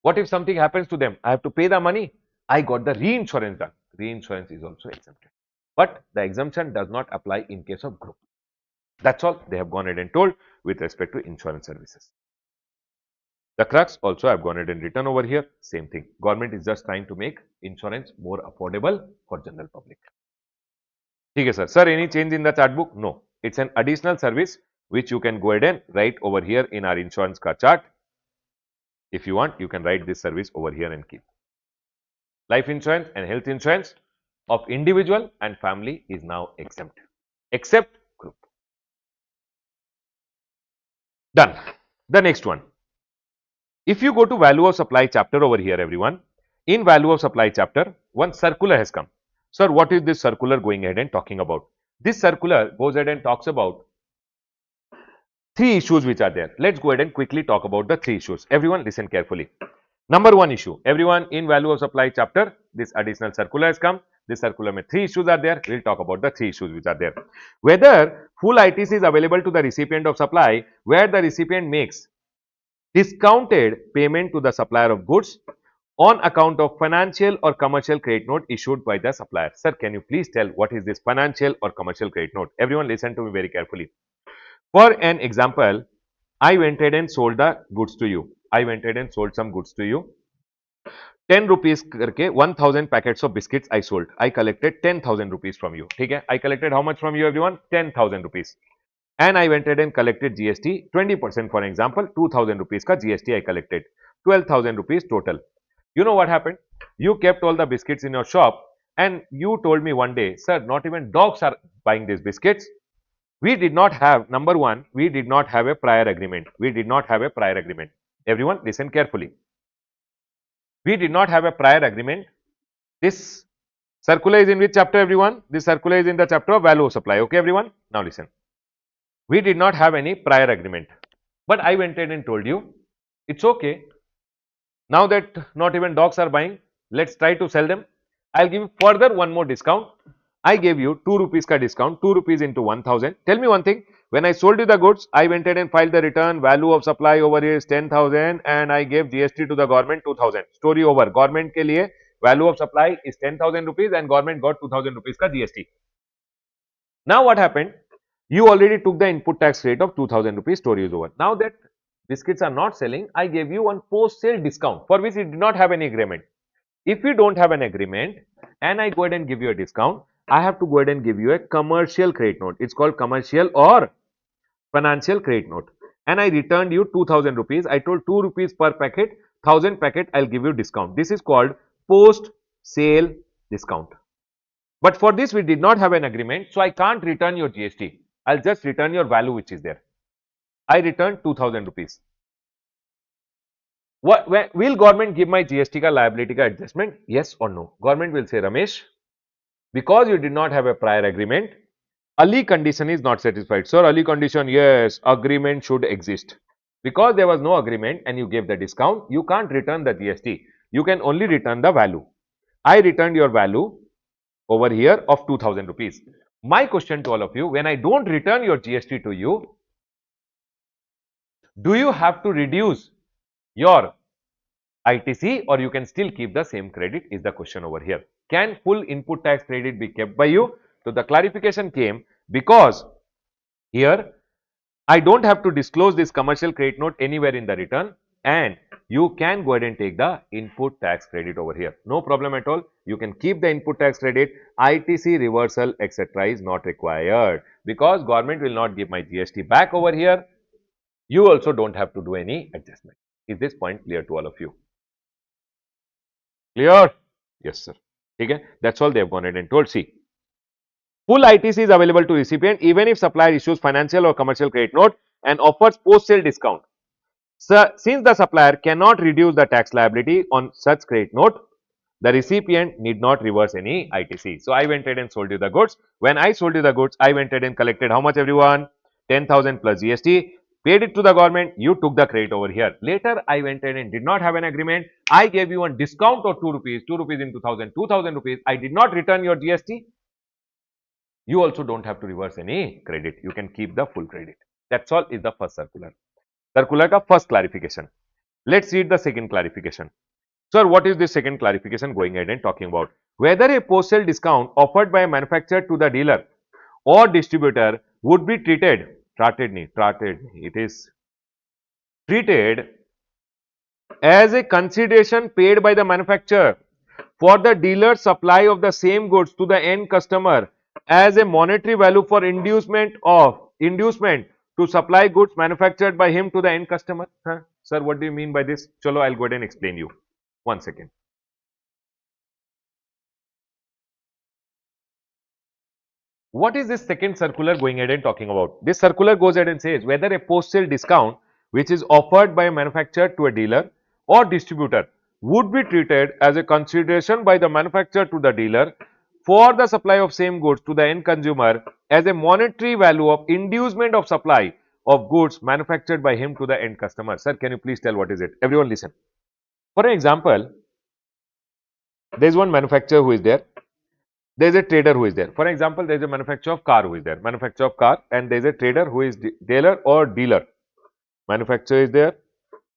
what if something happens to them? I have to pay the money. I got the reinsurance done. Reinsurance is also exempted. But the exemption does not apply in case of group. That's all they have gone ahead and told with respect to insurance services. The crux also I have gone ahead and written over here, same thing. Government is just trying to make insurance more affordable for general public. Okay, sir. Sir, any change in the chart book? No. It's an additional service which you can go ahead and write over here in our insurance car chart. If you want, you can write this service over here and keep. Life insurance and health insurance of individual and family is now exempt, except group. Done. The next one. If you go to value of supply chapter over here, everyone, in value of supply chapter, one circular has come. Sir, what is this circular going ahead and talking about? This circular goes ahead and talks about three issues which are there. Let's go ahead and quickly talk about the three issues. Everyone listen carefully. Number one issue, everyone, in value of supply chapter, this additional circular has come. This circular में three issues are there. We'll talk about the three issues which are there. Whether full ITC is available to the recipient of supply, where the recipient makes discounted payment to the supplier of goods on account of financial or commercial credit note issued by the supplier. Sir, can you please tell what is this financial or commercial credit note? Everyone listen to me very carefully. For an example, I went ahead and sold the goods to you. I went ahead and sold some goods to you. 10 rupees करके 1000 packets of biscuits I sold. I collected 10,000 rupees from you. ठीक है? I collected how much from you, everyone? 10,000 rupees. And I went ahead and collected GST 20%, for example, 2000 rupees ka GST I collected. 12,000 rupees total. You know what happened? You kept all the biscuits in your shop and you told me one day, sir, not even dogs are buying these biscuits. We did not have, number one, we did not have a prior agreement. We did not have a prior agreement. Everyone listen carefully. We did not have a prior agreement. This circular is in which chapter, everyone? This circular is in the chapter of value of supply. Okay, everyone? Now listen. We did not have any prior agreement. But I went in and told you, it's okay. Now that not even dogs are buying, let's try to sell them. I'll give further one more discount. I gave you 2 rupees ka discount, 2 rupees into 1000. Tell me one thing, when I sold you the goods, I went ahead and filed the return, value of supply over here is 10,000 and I gave GST to the government 2000. Story over. Government ke liye value of supply is 10,000 rupees and government got 2000 rupees ka GST. Now what happened? You already took the input tax rate of 2000 rupees, story is over. Now that biscuits are not selling, I gave you one post sale discount for which you did not have any agreement. If you don't have an agreement and I go ahead and give you a discount, I have to go ahead and give you a commercial credit note. It's called commercial or financial credit note. And I returned you 2000 rupees. I told 2 rupees per packet, 1000 packet, I'll give you discount. This is called post sale discount. But for this, we did not have an agreement. So I can't return your GST. I'll just return your value which is there. I returned 2000 rupees. Will government give my GST ka liability ka adjustment? Yes or no? Government will say, Ramesh, because you did not have a prior agreement, Ali condition is not satisfied. Sir, Ali condition, yes, agreement should exist. Because there was no agreement and you gave the discount, you can't return the GST. You can only return the value. I returned your value over here of 2000 rupees. My question to all of you, when I don't return your GST to you, do you have to reduce your ITC or you can still keep the same credit is the question over here. Can full input tax credit be kept by you? So the clarification came because here I don't have to disclose this commercial credit note anywhere in the return and you can go ahead and take the input tax credit over here. No problem at all. You can keep the input tax credit, ITC reversal etc. is not required because government will not give my GST back over here. You also don't have to do any adjustment. Is this point clear to all of you? Clear? Yes, sir. Okay, that's all they have gone ahead and told. See, full ITC is available to recipient even if supplier issues financial or commercial credit note and offers post-sale discount. So, since the supplier cannot reduce the tax liability on such credit note, the recipient need not reverse any ITC. So, I went ahead and sold you the goods. When I sold you the goods, I went ahead and collected how much everyone? 10,000 plus GST. Paid it to the government, you took the credit over here. Later, I went ahead and did not have an agreement. I gave you a discount of 2 rupees, 2 rupees into 1000, 2000 rupees. I did not return your GST. You also don't have to reverse any credit. You can keep the full credit. That's all is the first circular. Circular ka first clarification. Let's read the second clarification. Sir, what is this second clarification going ahead and talking about? Whether a post-sale discount offered by a manufacturer to the dealer or distributor would be treated as a consideration paid by the manufacturer for the dealer's supply of the same goods to the end customer as a monetary value for inducement to supply goods manufactured by him to the end customer. Huh? Sir, what do you mean by this? Chalo, I'll go ahead and explain you. 1 second. What is this second circular going ahead and talking about? This circular goes ahead and says whether a post-sale discount which is offered by a manufacturer to a dealer or distributor would be treated as a consideration by the manufacturer to the dealer for the supply of same goods to the end consumer as a monetary value of inducement of supply of goods manufactured by him to the end customer. Sir, can you please tell what is it? Everyone listen. For example, there is one manufacturer who is there. There is a trader who is there. For example, there is a manufacturer of car who is there. Manufacturer of car and there is a trader who is dealer or dealer. Manufacturer is there,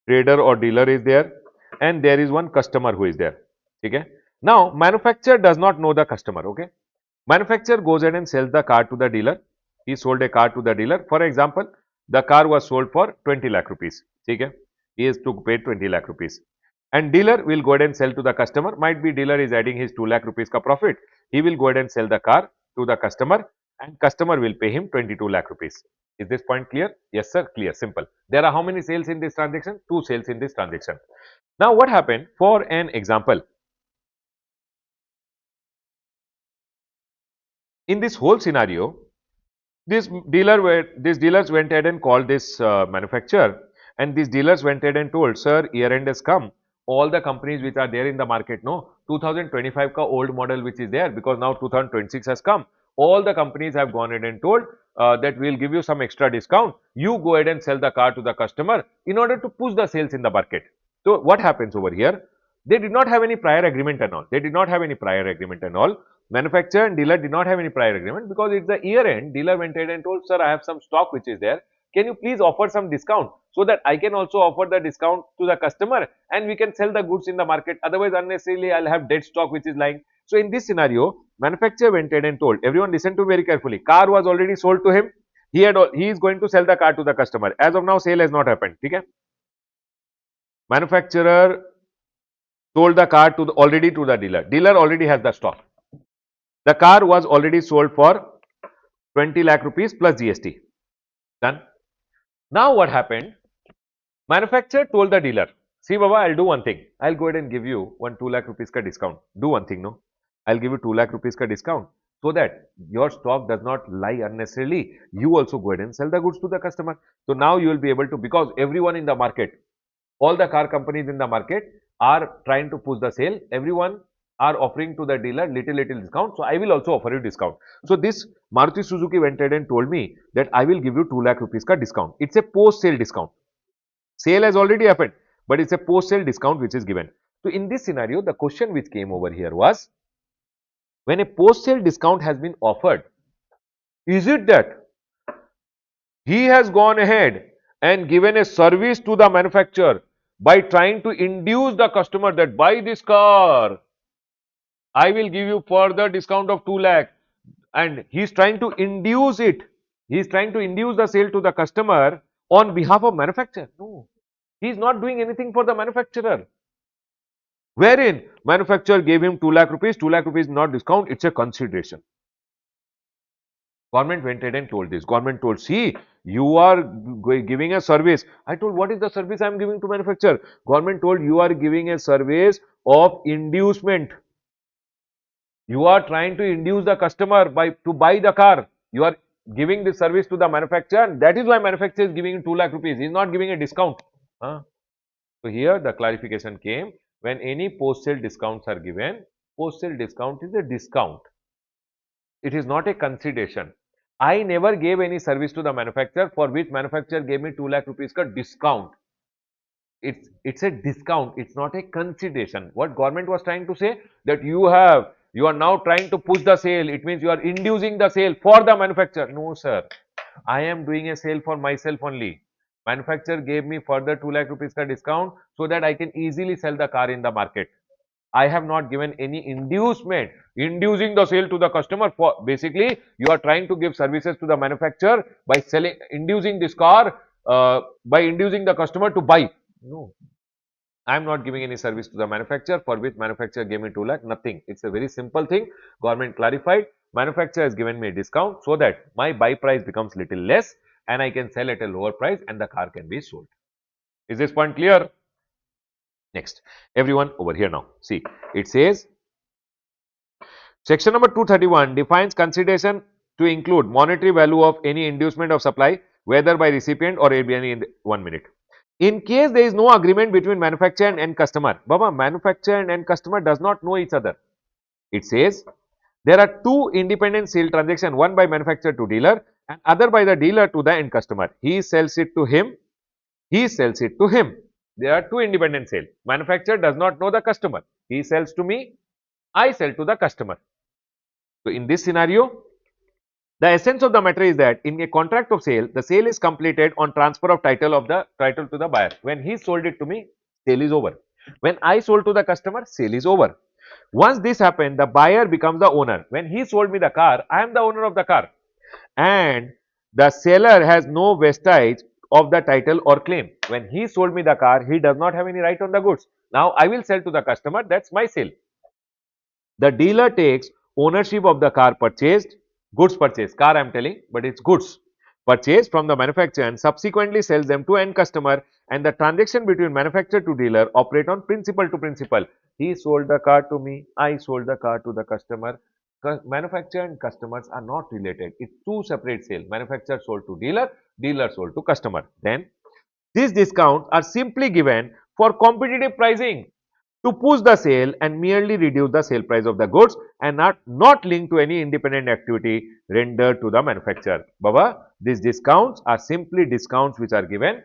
trader or dealer is there, and there is one customer who is there. Okay. Now, manufacturer does not know the customer. Okay. Manufacturer goes ahead and sells the car to the dealer. He sold a car to the dealer. For example, the car was sold for 20 lakh rupees. Okay. He is to pay 20 lakh rupees. And dealer will go ahead and sell to the customer. Might be dealer is adding his 2 lakh rupees ka profit. He will go ahead and sell the car to the customer and customer will pay him 22 lakh rupees. Is this point clear? Yes, sir. Clear. Simple. There are how many sales in this transaction? 2 sales in this transaction. Now, what happened? For an example, in this whole scenario, these dealers went ahead and called this manufacturer, and these dealers went ahead and told, sir, year end has come. All the companies which are there in the market, no, 2025 ka old model which is there, because now 2026 has come. All the companies have gone ahead and told that we will give you some extra discount. You go ahead and sell the car to the customer in order to push the sales in the market. So what happens over here? They did not have any prior agreement and all. They did not have any prior agreement and all. Manufacturer and dealer did not have any prior agreement because it's the year end. Dealer went ahead and told, sir, I have some stock which is there. Can you please offer some discount so that I can also offer the discount to the customer and we can sell the goods in the market. Otherwise, unnecessarily, I'll have dead stock which is lying. So, in this scenario, manufacturer went ahead and told, everyone listen to very carefully. Car was already sold to him. He is going to sell the car to the customer. As of now, sale has not happened. Okay? Manufacturer sold the car already to the dealer. Dealer already has the stock. The car was already sold for 20 lakh rupees plus GST. Done. Now what happened? Manufacturer told the dealer, see Baba, I'll do one thing. I'll go ahead and give you 2 lakh rupees ka discount. Do one thing, no? I'll give you 2 lakh rupees ka discount so that your stock does not lie unnecessarily. You also go ahead and sell the goods to the customer. So now you will be able to, because everyone in the market, all the car companies in the market are trying to push the sale. Everyone are offering to the dealer little discount. So I will also offer you discount. So this Maruti Suzuki went ahead and told me that I will give you 2 lakh rupees ka discount. It's a post sale discount. Sale has already happened, but it's a post sale discount which is given. So in this scenario, the question which came over here was, when a post sale discount has been offered, is it that he has gone ahead and given a service to the manufacturer by trying to induce the customer that buy this car, I will give you further discount of 2 lakh, and he is trying to induce it. He is trying to induce the sale to the customer on behalf of manufacturer. No, he is not doing anything for the manufacturer. Wherein manufacturer gave him 2 lakh rupees, 2 lakh rupees not discount, it's a consideration. Government went ahead and told this. Government told, see, you are giving a service. I told, what is the service I am giving to manufacturer? Government told, you are giving a service of inducement. You are trying to induce the customer to buy the car. You are giving this service to the manufacturer, and that is why manufacturer is giving 2 lakh rupees. He is not giving a discount. So here the clarification came, when any post sale discounts are given, post sale discount is a discount. It is not a consideration. I never gave any service to the manufacturer for which manufacturer gave me 2 lakh rupees ka discount. It's a discount. It's not a consideration. What government was trying to say, that you are now trying to push the sale. It means you are inducing the sale for the manufacturer. No, sir. I am doing a sale for myself only. Manufacturer gave me further 2 lakh rupees ka discount so that I can easily sell the car in the market. I have not given any inducement, inducing the sale to the customer. For basically, you are trying to give services to the manufacturer by selling, inducing this car, by inducing the customer to buy. No, I am not giving any service to the manufacturer for which manufacturer gave me 2 lakh, nothing. It's a very simple thing. Government clarified, manufacturer has given me a discount so that my buy price becomes little less and I can sell at a lower price and the car can be sold. Is this point clear? Next, everyone over here now. See, it says, section number 231 defines consideration to include monetary value of any inducement of supply, whether by recipient or Airbnb in 1 minute. In case there is no agreement between manufacturer and end customer, Baba, manufacturer and end customer does not know each other. It says, there are two independent sale transactions, one by manufacturer to dealer and other by the dealer to the end customer. He sells it to him, he sells it to him. There are two independent sales. Manufacturer does not know the customer. He sells to me, I sell to the customer. So in this scenario, the essence of the matter is that in a contract of sale, the sale is completed on transfer of title to the buyer. When he sold it to me, sale is over. When I sold to the customer, sale is over. Once this happened, the buyer becomes the owner. When he sold me the car, I am the owner of the car. And the seller has no vestige of the title or claim. When he sold me the car, he does not have any right on the goods. Now I will sell to the customer, that's my sale. The dealer takes ownership of the car purchased, goods purchased, car I am telling, but it's goods purchased from the manufacturer and subsequently sells them to end customer, and the transaction between manufacturer to dealer operate on principal to principal. He sold the car to me, I sold the car to the customer. Manufacturer and customers are not related. It's two separate sales. Manufacturer sold to dealer, dealer sold to customer. Then these discounts are simply given for competitive pricing to push the sale and merely reduce the sale price of the goods and not linked to any independent activity rendered to the manufacturer. Baba, these discounts are simply discounts which are given.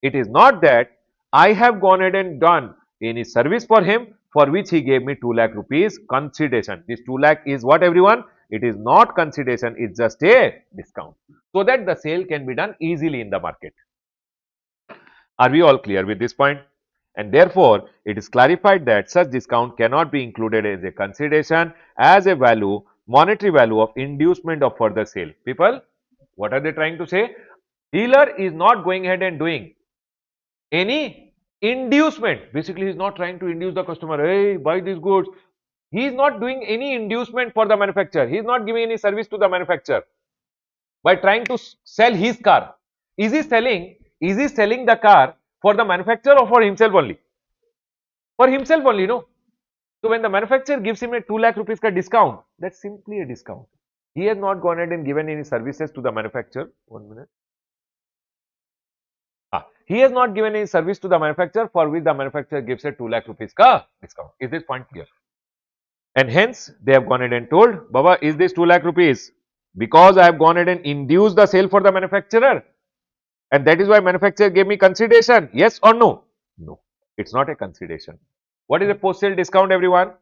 It is not that I have gone ahead and done any service for him for which he gave me 2 lakh rupees consideration. This 2 lakh is what, everyone? It is not consideration, it's just a discount so that the sale can be done easily in the market. Are we all clear with this point? And therefore, it is clarified that such discount cannot be included as a consideration as a value, monetary value of inducement of further sale. People, What are they trying to say? Dealer is not going ahead and doing any inducement. Basically, he's not trying to induce the customer, hey, buy these goods. He is not doing any inducement for the manufacturer. He is not giving any service to the manufacturer by trying to sell his car. Is he selling the car for the manufacturer or for himself only? For himself only, no? So when the manufacturer gives him a 2 lakh rupees ka discount, that's simply a discount. He has not gone ahead and given any services to the manufacturer. 1 minute. He has not given any service to the manufacturer for which the manufacturer gives a 2 lakh rupees ka discount. Is this point clear? And hence they have gone ahead and told, Baba, is this 2 lakh rupees? Because I have gone ahead and induced the sale for the manufacturer, and that is why manufacturer gave me consideration. Yes or no? No, it's not a consideration. What is a post-sale discount, everyone?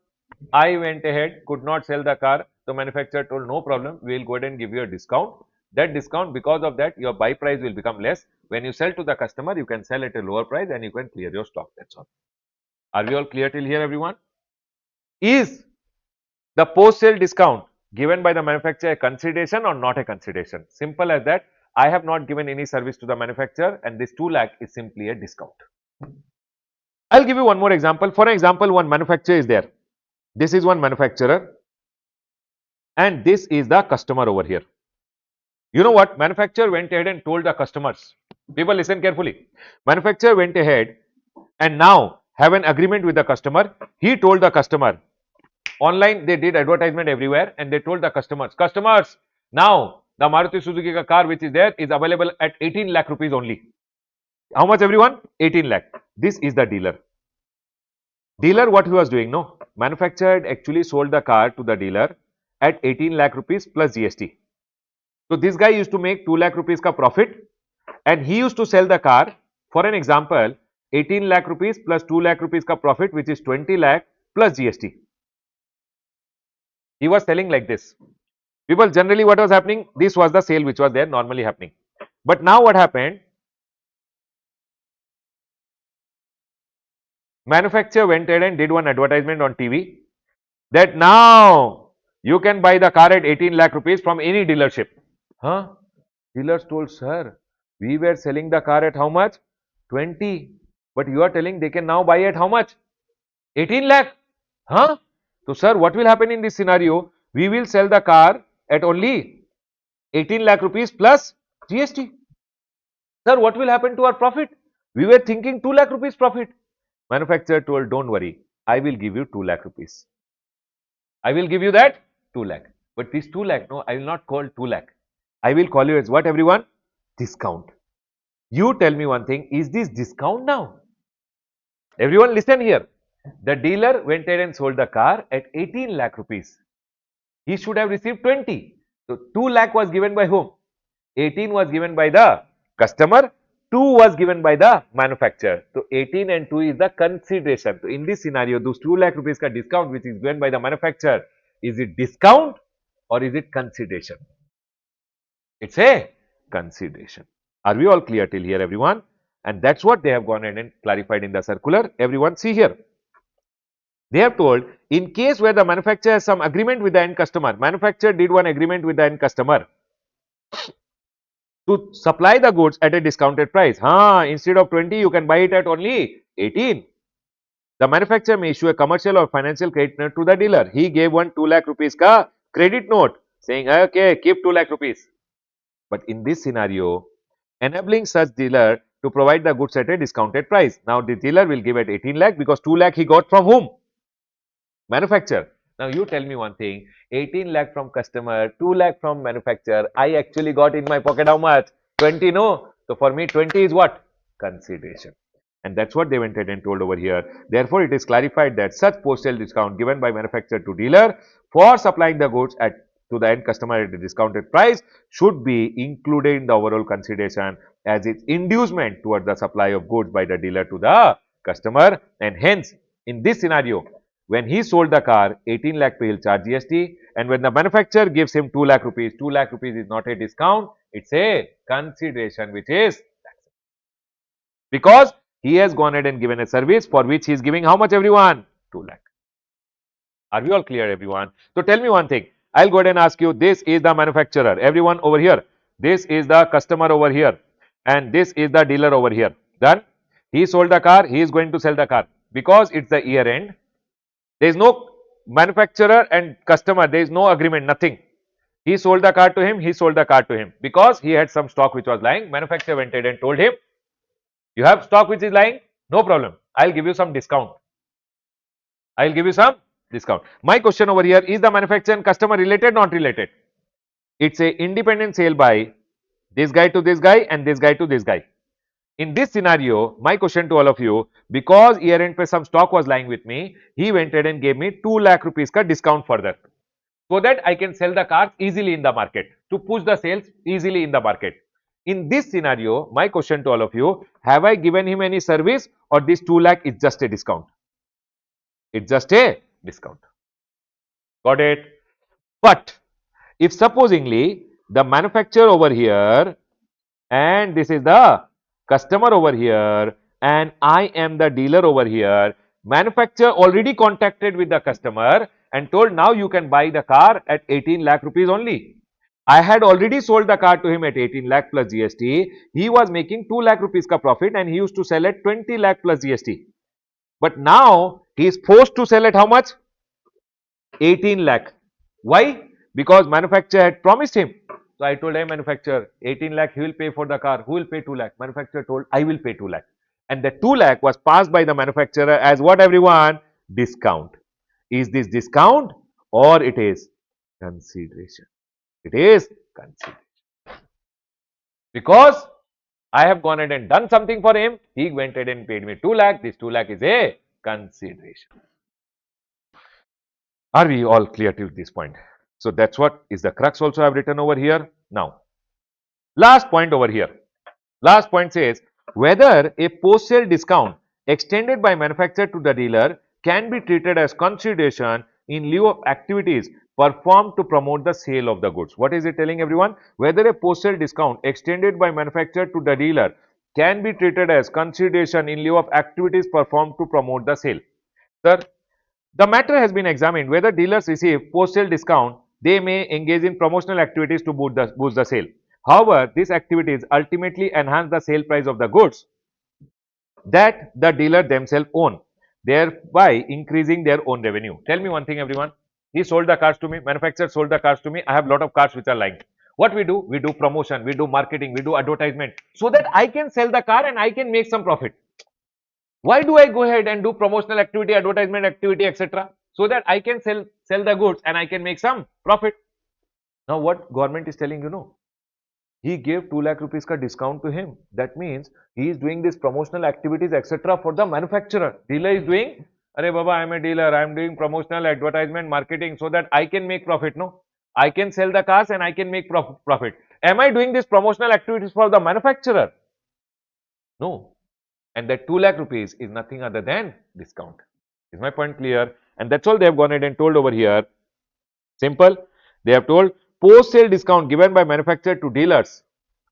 I went ahead, could not sell the car. The manufacturer told, no problem, we will go ahead and give you a discount. That discount, because of that, your buy price will become less. When you sell to the customer, you can sell at a lower price and you can clear your stock. That's all. Are we all clear till here, everyone? Is the post-sale discount given by the manufacturer a consideration or not a consideration? Simple as that. I have not given any service to the manufacturer and this 2 lakh is simply a discount. I'll give you one more example. For example, one manufacturer is there. This is one manufacturer and this is the customer over here. You know what? Manufacturer went ahead and told the customers. People listen carefully. Manufacturer went ahead and now have an agreement with the customer. He told the customer, online they did advertisement everywhere and they told the customers, now the Maruti Suzuki car which is there is available at 18 lakh rupees only. How much, everyone? 18 lakh. This is the dealer. Dealer, what he was doing? No, manufacturer had actually sold the car to the dealer at 18 lakh rupees plus GST. So this guy used to make 2 lakh rupees ka profit and he used to sell the car, for an example, 18 lakh rupees plus 2 lakh rupees ka profit, which is 20 lakh plus GST. He was selling like this. People, generally what was happening? This was the sale which was there normally happening. But now what happened? Manufacturer went ahead and did one advertisement on TV that now you can buy the car at 18 lakh rupees from any dealership. Huh? Dealers told, sir, we were selling the car at how much? 20. But you are telling they can now buy at how much? 18 lakh. Huh? So, sir, what will happen in this scenario? We will sell the car at only 18 lakh rupees plus GST. Sir, what will happen to our profit? We were thinking 2 lakh rupees profit. Manufacturer told, don't worry, I will give you 2 lakh rupees. I will give you that 2 lakh. But this 2 lakh, no, I will not call 2 lakh. I will call you as what, everyone? Discount. You tell me one thing, is this discount now? Everyone listen here. The dealer went ahead and sold the car at 18 lakh rupees. He should have received 20. So 2 lakh was given by whom? 18 was given by the customer, 2 was given by the manufacturer. So 18 and 2 is the consideration. So in this scenario, those 2 lakh rupees ka discount which is given by the manufacturer, is it discount or is it consideration? It's a consideration. Are we all clear till here, everyone? And that's what they have gone ahead and clarified in the circular. Everyone see here. They have told, in case where the manufacturer has some agreement with the end customer, manufacturer did one agreement with the end customer to supply the goods at a discounted price. Instead of 20, you can buy it at only 18. The manufacturer may issue a commercial or financial credit note to the dealer. He gave one 2 lakh rupees ka credit note saying, okay, keep 2 lakh rupees. But in this scenario, enabling such dealer to provide the goods at a discounted price. Now, the dealer will give at 18 lakh because 2 lakh he got from whom? Manufacturer. Now, you tell me one thing, 18 lakh from customer, 2 lakh from manufacturer. I actually got in my pocket how much? 20, no? So, for me 20 is what? Consideration. And that's what they went ahead and told over here. Therefore, it is clarified that such post-sale discount given by manufacturer to dealer for supplying the goods to the end customer at a discounted price should be included in the overall consideration as its inducement towards the supply of goods by the dealer to the customer. And hence, in this scenario, when he sold the car, 18 lakh he will charge GST, and when the manufacturer gives him 2 lakh rupees, 2 lakh rupees is not a discount, it's a consideration which is taxable. Because he has gone ahead and given a service for which he is giving how much, everyone? 2 lakh. Are we all clear, everyone? So tell me one thing. I'll go ahead and ask you, this is the manufacturer. Everyone over here, This is the customer over here and this is the dealer over here. Done. He sold the car, he is going to sell the car because it's the year end. There is no manufacturer and customer, there is no agreement, nothing. He sold the car to him, he sold the car to him because he had some stock which was lying. Manufacturer went ahead and told him, you have stock which is lying, no problem, I'll give you some discount. I'll give you some discount. My question over here, is the manufacturer and customer related, not related? It's a independent sale by this guy to this guy and this guy to this guy. In this scenario, my question to all of you, because year end pe some stock was lying with me, he went ahead and gave me 2 lakh rupees ka discount further, so that I can sell the cars easily in the market, to push the sales easily in the market. In this scenario, my question to all of you, have I given him any service or this 2 lakh is just a discount? It's just a discount. Got it? But if supposingly the manufacturer over here and this is the customer over here and I am the dealer over here, manufacturer already contacted with the customer and told now you can buy the car at 18 lakh rupees only. I had already sold the car to him at 18 lakh plus GST. He was making 2 lakh rupees ka profit and he used to sell at 20 lakh plus GST. But now he is forced to sell at how much? 18 lakh. Why? Because manufacturer had promised him. So I told, hey manufacturer, 18 lakh he will pay for the car. Who will pay 2 lakh? Manufacturer told, I will pay 2 lakh. And the 2 lakh was passed by the manufacturer as what everyone? Discount. Is this discount or it is consideration? It is consideration. Because I have gone ahead and done something for him, he went ahead and paid me 2 lakh. This 2 lakh is a consideration. Are we all clear till this point? So that's what is the crux also I have written over here. Now, last point over here. Last point says whether a post-sale discount extended by manufacturer to the dealer can be treated as consideration in lieu of activities performed to promote the sale of the goods. What is it telling everyone? Whether a post-sale discount extended by manufacturer to the dealer can be treated as consideration in lieu of activities performed to promote the sale. Sir, the matter has been examined whether dealers receive post-sale discount, they may engage in promotional activities to boost the sale. However, these activities ultimately enhance the sale price of the goods that the dealer themselves own, thereby increasing their own revenue. Tell me one thing everyone, he sold the cars to me, manufacturer sold the cars to me, I have lot of cars which are lying. What we do? We do promotion, we do marketing, we do advertisement so that I can sell the car and I can make some profit. Why do I go ahead and do promotional activity, advertisement activity, etc.? So that I can sell the goods and I can make some profit. Now, what government is telling you, no? He gave 2 lakh rupees ka discount to him. That means he is doing this promotional activities, etc. for the manufacturer. Dealer is doing, Arey Baba, I am a dealer, I am doing promotional advertisement, marketing so that I can make profit, no? I can sell the cars and I can make profit. Am I doing this promotional activities for the manufacturer? No. And that 2 lakh rupees is nothing other than discount. Is my point clear? And that's all they have gone ahead and told over here. Simple. They have told post-sale discount given by manufacturer to dealers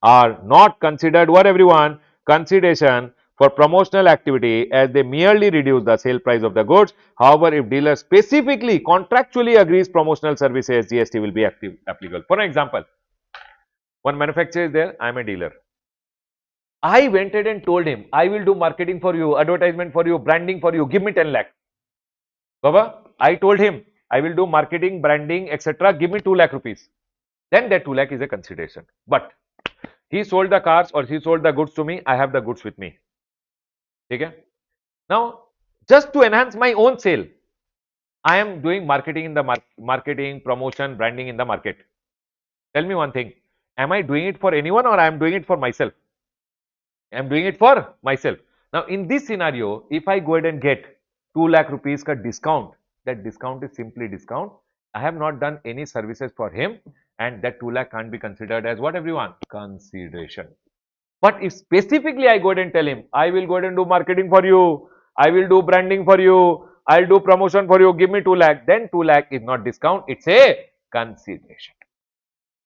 are not considered what everyone? Consideration for promotional activity as they merely reduce the sale price of the goods. However, if dealer specifically contractually agrees promotional services, GST will be applicable. For example, one manufacturer is there, I am a dealer. I went ahead and told him, I will do marketing for you, advertisement for you, branding for you, give me 10 lakh. Baba, I told him, I will do marketing, branding, etc. Give me 2 lakh rupees. Then that 2 lakh is a consideration. But he sold the cars or he sold the goods to me, I have the goods with me. Okay? Now, just to enhance my own sale, I am doing marketing in the marketing, promotion, branding in the market. Tell me one thing, am I doing it for anyone or I am doing it for myself? I am doing it for myself. Now, in this scenario, if I go ahead and get 2 lakh rupees ka discount, that discount is simply discount. I have not done any services for him and that 2 lakh can't be considered as what everyone? Consideration. But if specifically I go ahead and tell him, I will go ahead and do marketing for you, I will do branding for you, I'll do promotion for you, give me 2 lakh, then 2 lakh is not discount, it's a consideration.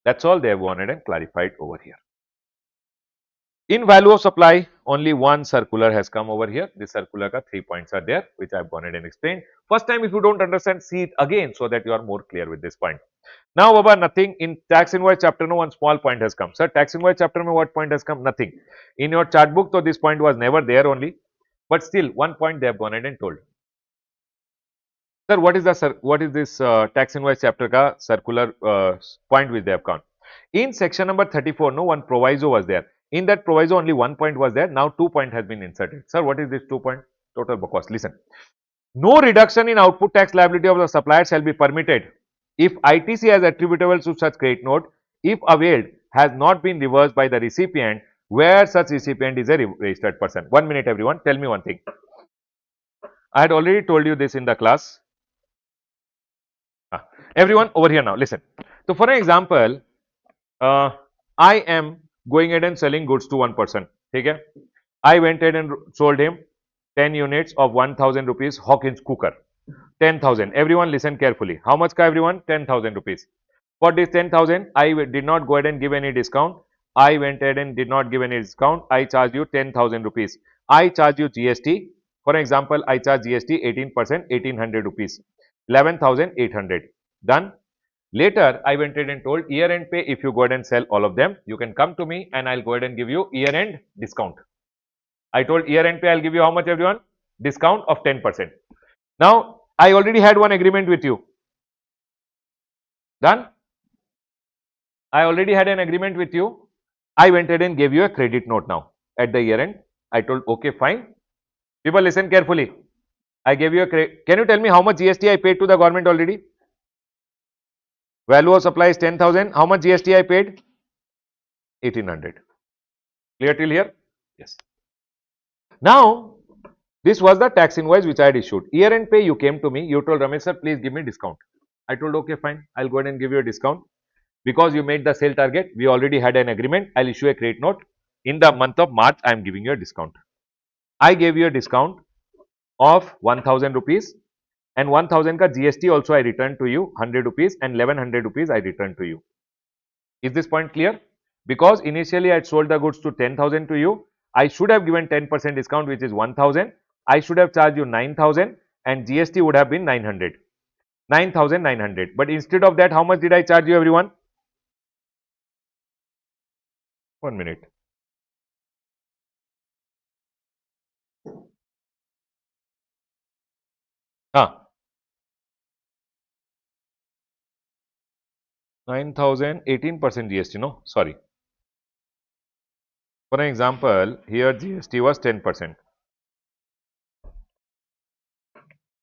That's all they have gone ahead and clarified over here. In value of supply, only one circular has come over here. This circular ka 3 points are there, which I have gone ahead and explained. First time, if you don't understand, see it again so that you are more clear with this point. Now, Baba, nothing in tax invoice chapter. No, one small point has come. Sir, tax invoice chapter, mein what point has come? Nothing. In your chart book, so this point was never there only. But still, one point they have gone ahead and told. Sir, what is this tax invoice chapter ka circular point which they have gone? In section number 34, no one proviso was there. In that proviso, only one point was there. Now, 2 point has been inserted. Sir, what is this 2 point? Total cost. Listen. No reduction in output tax liability of the supplier shall be permitted if ITC as attributable to such credit note, if availed, has not been reversed by the recipient, where such recipient is a registered person. 1 minute, everyone. Tell me one thing. I had already told you this in the class. Everyone over here now, listen. So, for an example, I am going ahead and selling goods to one person. Okay? I went ahead and sold him 10 units of 1000 rupees Hawkins cooker. 10,000. Everyone listen carefully. How much ka everyone? 10,000 rupees. For this 10,000, I did not go ahead and give any discount. I went ahead and did not give any discount. I charge you 10,000 rupees. I charge you GST. For example, I charge GST 18%, 1800 rupees. 11,800. Done. Later, I went ahead and told year end pay. If you go ahead and sell all of them, you can come to me and I'll go ahead and give you year end discount. I told year end pay, I'll give you how much, everyone? Discount of 10%. Now, I already had one agreement with you. Done? I already had an agreement with you. I went ahead and gave you a credit note now at the year end. I told, okay, fine. People listen carefully. I gave you a credit. Can you tell me how much GST I paid to the government already? Value of supply is 10,000. How much GST I paid? 1800. Clear till here? Yes. Now, this was the tax invoice which I had issued. Year end pay, you came to me. You told Ramesh sir, please give me discount. I told, okay, fine. I'll go ahead and give you a discount. Because you made the sale target, we already had an agreement. I'll issue a credit note. In the month of March, I am giving you a discount. I gave you a discount of 1000 rupees and 1000 ka GST also I returned to you 100 rupees and 1100 rupees I returned to you. Is this point clear? Because initially I had sold the goods to 10,000 to you. I should have given 10% discount, which is 1000. I should have charged you 9,000 and GST would have been 900. 9,900. But instead of that, how much did I charge you, everyone? 1 minute. Ah, 9,000, 18% GST, no? Sorry. For an example, here GST was 10%.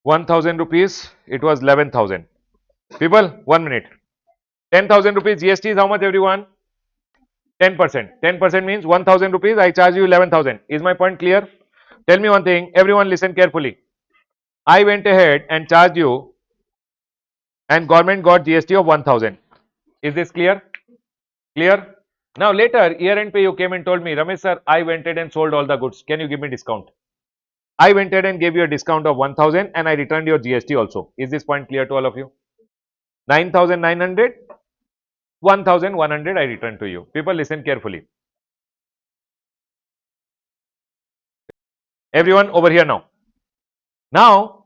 1,000 rupees, it was 11,000. People, 1 minute. 10,000 rupees GST is how much, everyone? 10%. 10% means 1,000 rupees, I charge you 11,000. Is my point clear? Tell me one thing, everyone listen carefully. I went ahead and charged you and government got GST of 1,000. Is this clear? Clear? Now later, year end pay, you came and told me, Ramesh sir, I went ahead and sold all the goods. Can you give me discount? I went ahead and gave you a discount of 1,000 and I returned your GST also. Is this point clear to all of you? 9,900, 1,100 I returned to you. People listen carefully. Everyone over here now. Now,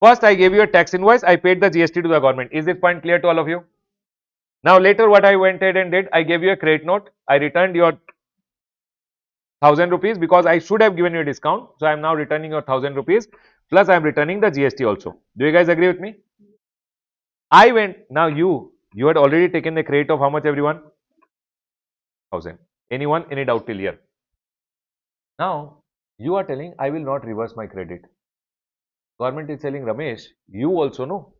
first I gave you a tax invoice, I paid the GST to the government. Is this point clear to all of you? Now later what I went ahead and did, I gave you a credit note, I returned your 1,000 rupees because I should have given you a discount. So I am now returning your 1,000 rupees plus I am returning the GST also. Do you guys agree with me? I went, now you had already taken the credit of how much, everyone? 1,000. Anyone, any doubt till here? Now you are telling I will not reverse my credit. Government is telling Ramesh, you also know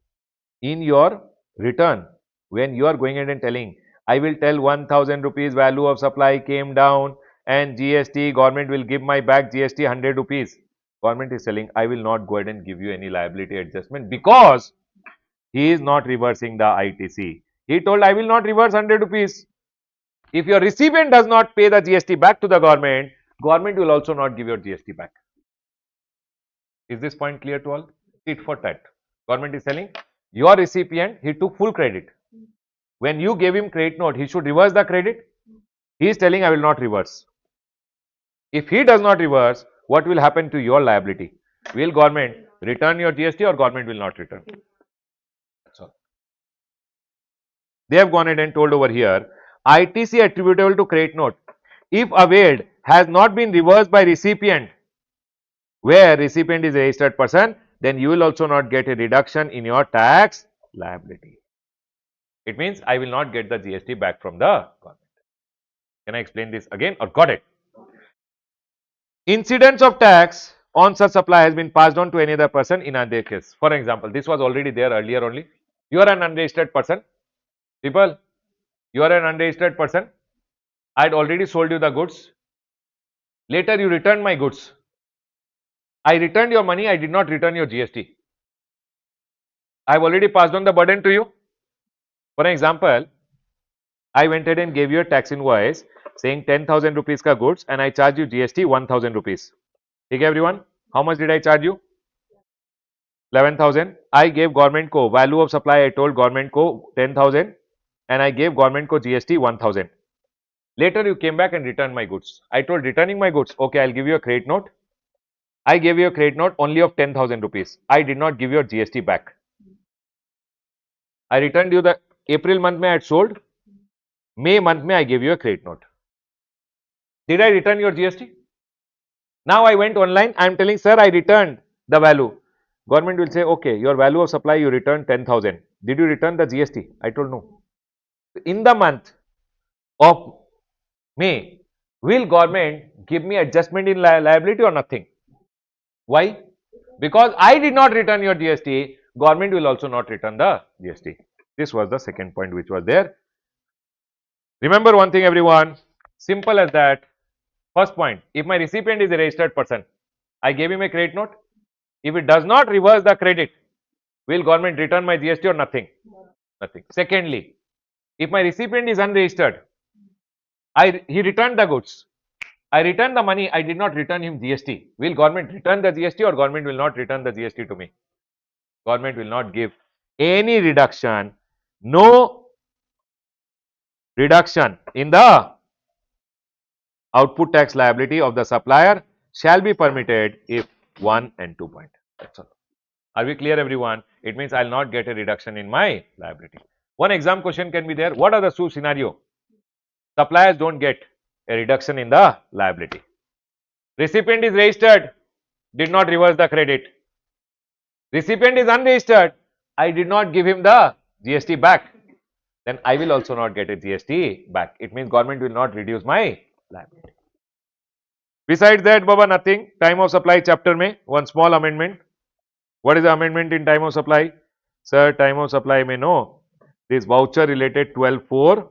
in your return when you are going ahead and telling I will tell 1,000 rupees value of supply came down and GST government will give my back GST 100 rupees. Government is telling I will not go ahead and give you any liability adjustment because he is not reversing the ITC. He told I will not reverse 100 rupees. If your recipient does not pay the GST back to the government, government will also not give your GST back. Is this point clear to all? Tit for tat. Government is telling your recipient, he took full credit. When you gave him credit note, he should reverse the credit. He is telling I will not reverse. If he does not reverse, what will happen to your liability? Will government return your GST or government will not return? That's all. They have gone ahead and told over here, ITC attributable to credit note, if availed, has not been reversed by recipient, where recipient is a registered person, then you will also not get a reduction in your tax liability. It means I will not get the GST back from the government. Can I explain this again or got it? Incidence of tax on such supply has been passed on to any other person in other case. For example, this was already there earlier only. You are an unregistered person. People, you are an unregistered person. I had already sold you the goods. Later you returned my goods. I returned your money. I did not return your GST. I have already passed on the burden to you. For example, I went ahead and gave you a tax invoice saying 10,000 rupees ka goods and I charge you GST 1,000 rupees. Okay, everyone? How much did I charge you? 11,000. I gave government ko value of supply. I told government ko 10,000 and I gave government ko GST 1,000. Later you came back and returned my goods. I told returning my goods. Okay, I'll give you a credit note. I gave you a credit note only of 10,000 rupees. I did not give your GST back. I returned you the April month mein I had sold. May month mein I gave you a credit note. Did I return your GST? Now I went online. I am telling sir I returned the value. Government will say okay, your value of supply you returned 10,000. Did you return the GST? I told no. In the month of May, will government give me adjustment in liability or nothing? Why? Because I did not return your GST, government will also not return the GST. This was the second point which was there. Remember one thing everyone, simple as that. First point, if my recipient is a registered person, I gave him a credit note. If it does not reverse the credit, will government return my GST or nothing? Nothing. Secondly, if my recipient is unregistered, he returned the goods. I returned the money, I did not return him GST. Will government return the GST or government will not return the GST to me? Government will not give any reduction, no reduction in the output tax liability of the supplier shall be permitted if 1 and 2 point. That's all. Are we clear everyone? It means I will not get a reduction in my liability. One exam question can be there. What are the two scenario? Suppliers don't get a reduction in the liability. Recipient is registered, did not reverse the credit. Recipient is unregistered, I did not give him the GST back. Then I will also not get a GST back. It means government will not reduce my liability. Besides that, Baba, nothing. Time of supply chapter mein one small amendment. What is the amendment in time of supply? Sir, time of supply may know this voucher related 12.4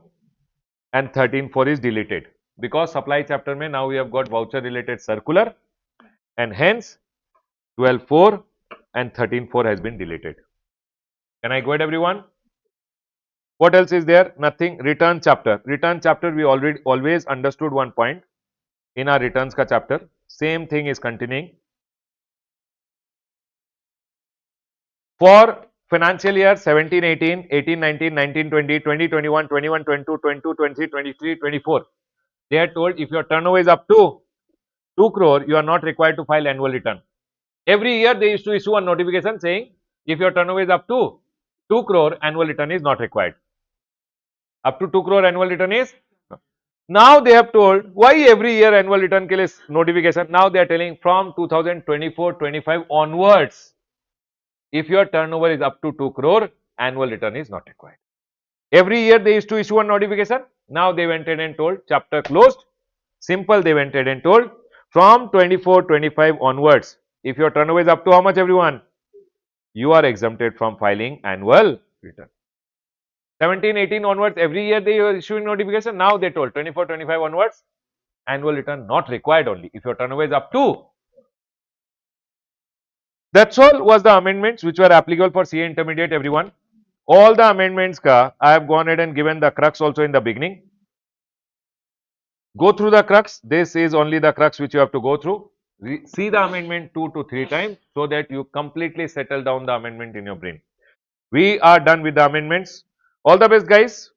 and 13.4 is deleted because supply chapter mein now we have got voucher related circular and hence 12.4 and 13.4 has been deleted. Can I go ahead everyone? What else is there? Nothing. Return chapter. Return chapter we already always understood one point in our returns ka chapter. Same thing is continuing. For financial year 17, 18, 18, 19, 19, 20, 20, 21, 21, 22, 22, 23, 23, 24. They are told if your turnover is up to 2 crore, you are not required to file annual return. Every year they used to issue a notification saying if your turnover is up to 2 crore, annual return is not required. Up to 2 crore annual return is. Now they have told why every year annual return ke liye notification. Now they are telling from 2024-25 onwards, if your turnover is up to 2 crore, annual return is not required. Every year they used to issue a notification. Now they went ahead and told chapter closed. Simple, they went ahead and told from 24-25 onwards, if your turnover is up to how much everyone? You are exempted from filing annual return. 17-18 onwards, every year they were issuing notification. Now they told 24-25 onwards, annual return not required only if your turnover is up to. That's all was the amendments which were applicable for CA intermediate everyone. All the amendments ka I have gone ahead and given the crux also in the beginning. Go through the crux. This is only the crux which you have to go through. See the amendment 2 to 3 times so that you completely settle down the amendment in your brain. We are done with the amendments. All the best guys.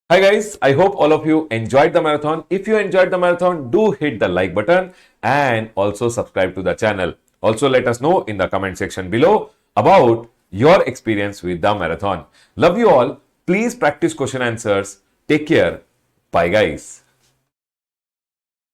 Hi guys, I hope all of you enjoyed the marathon. If you enjoyed the marathon, do hit the like button and also subscribe to the channel. Also let us know in the comment section below about your experience with the marathon. Love you all. Please practice question answers. Take care. Bye, guys.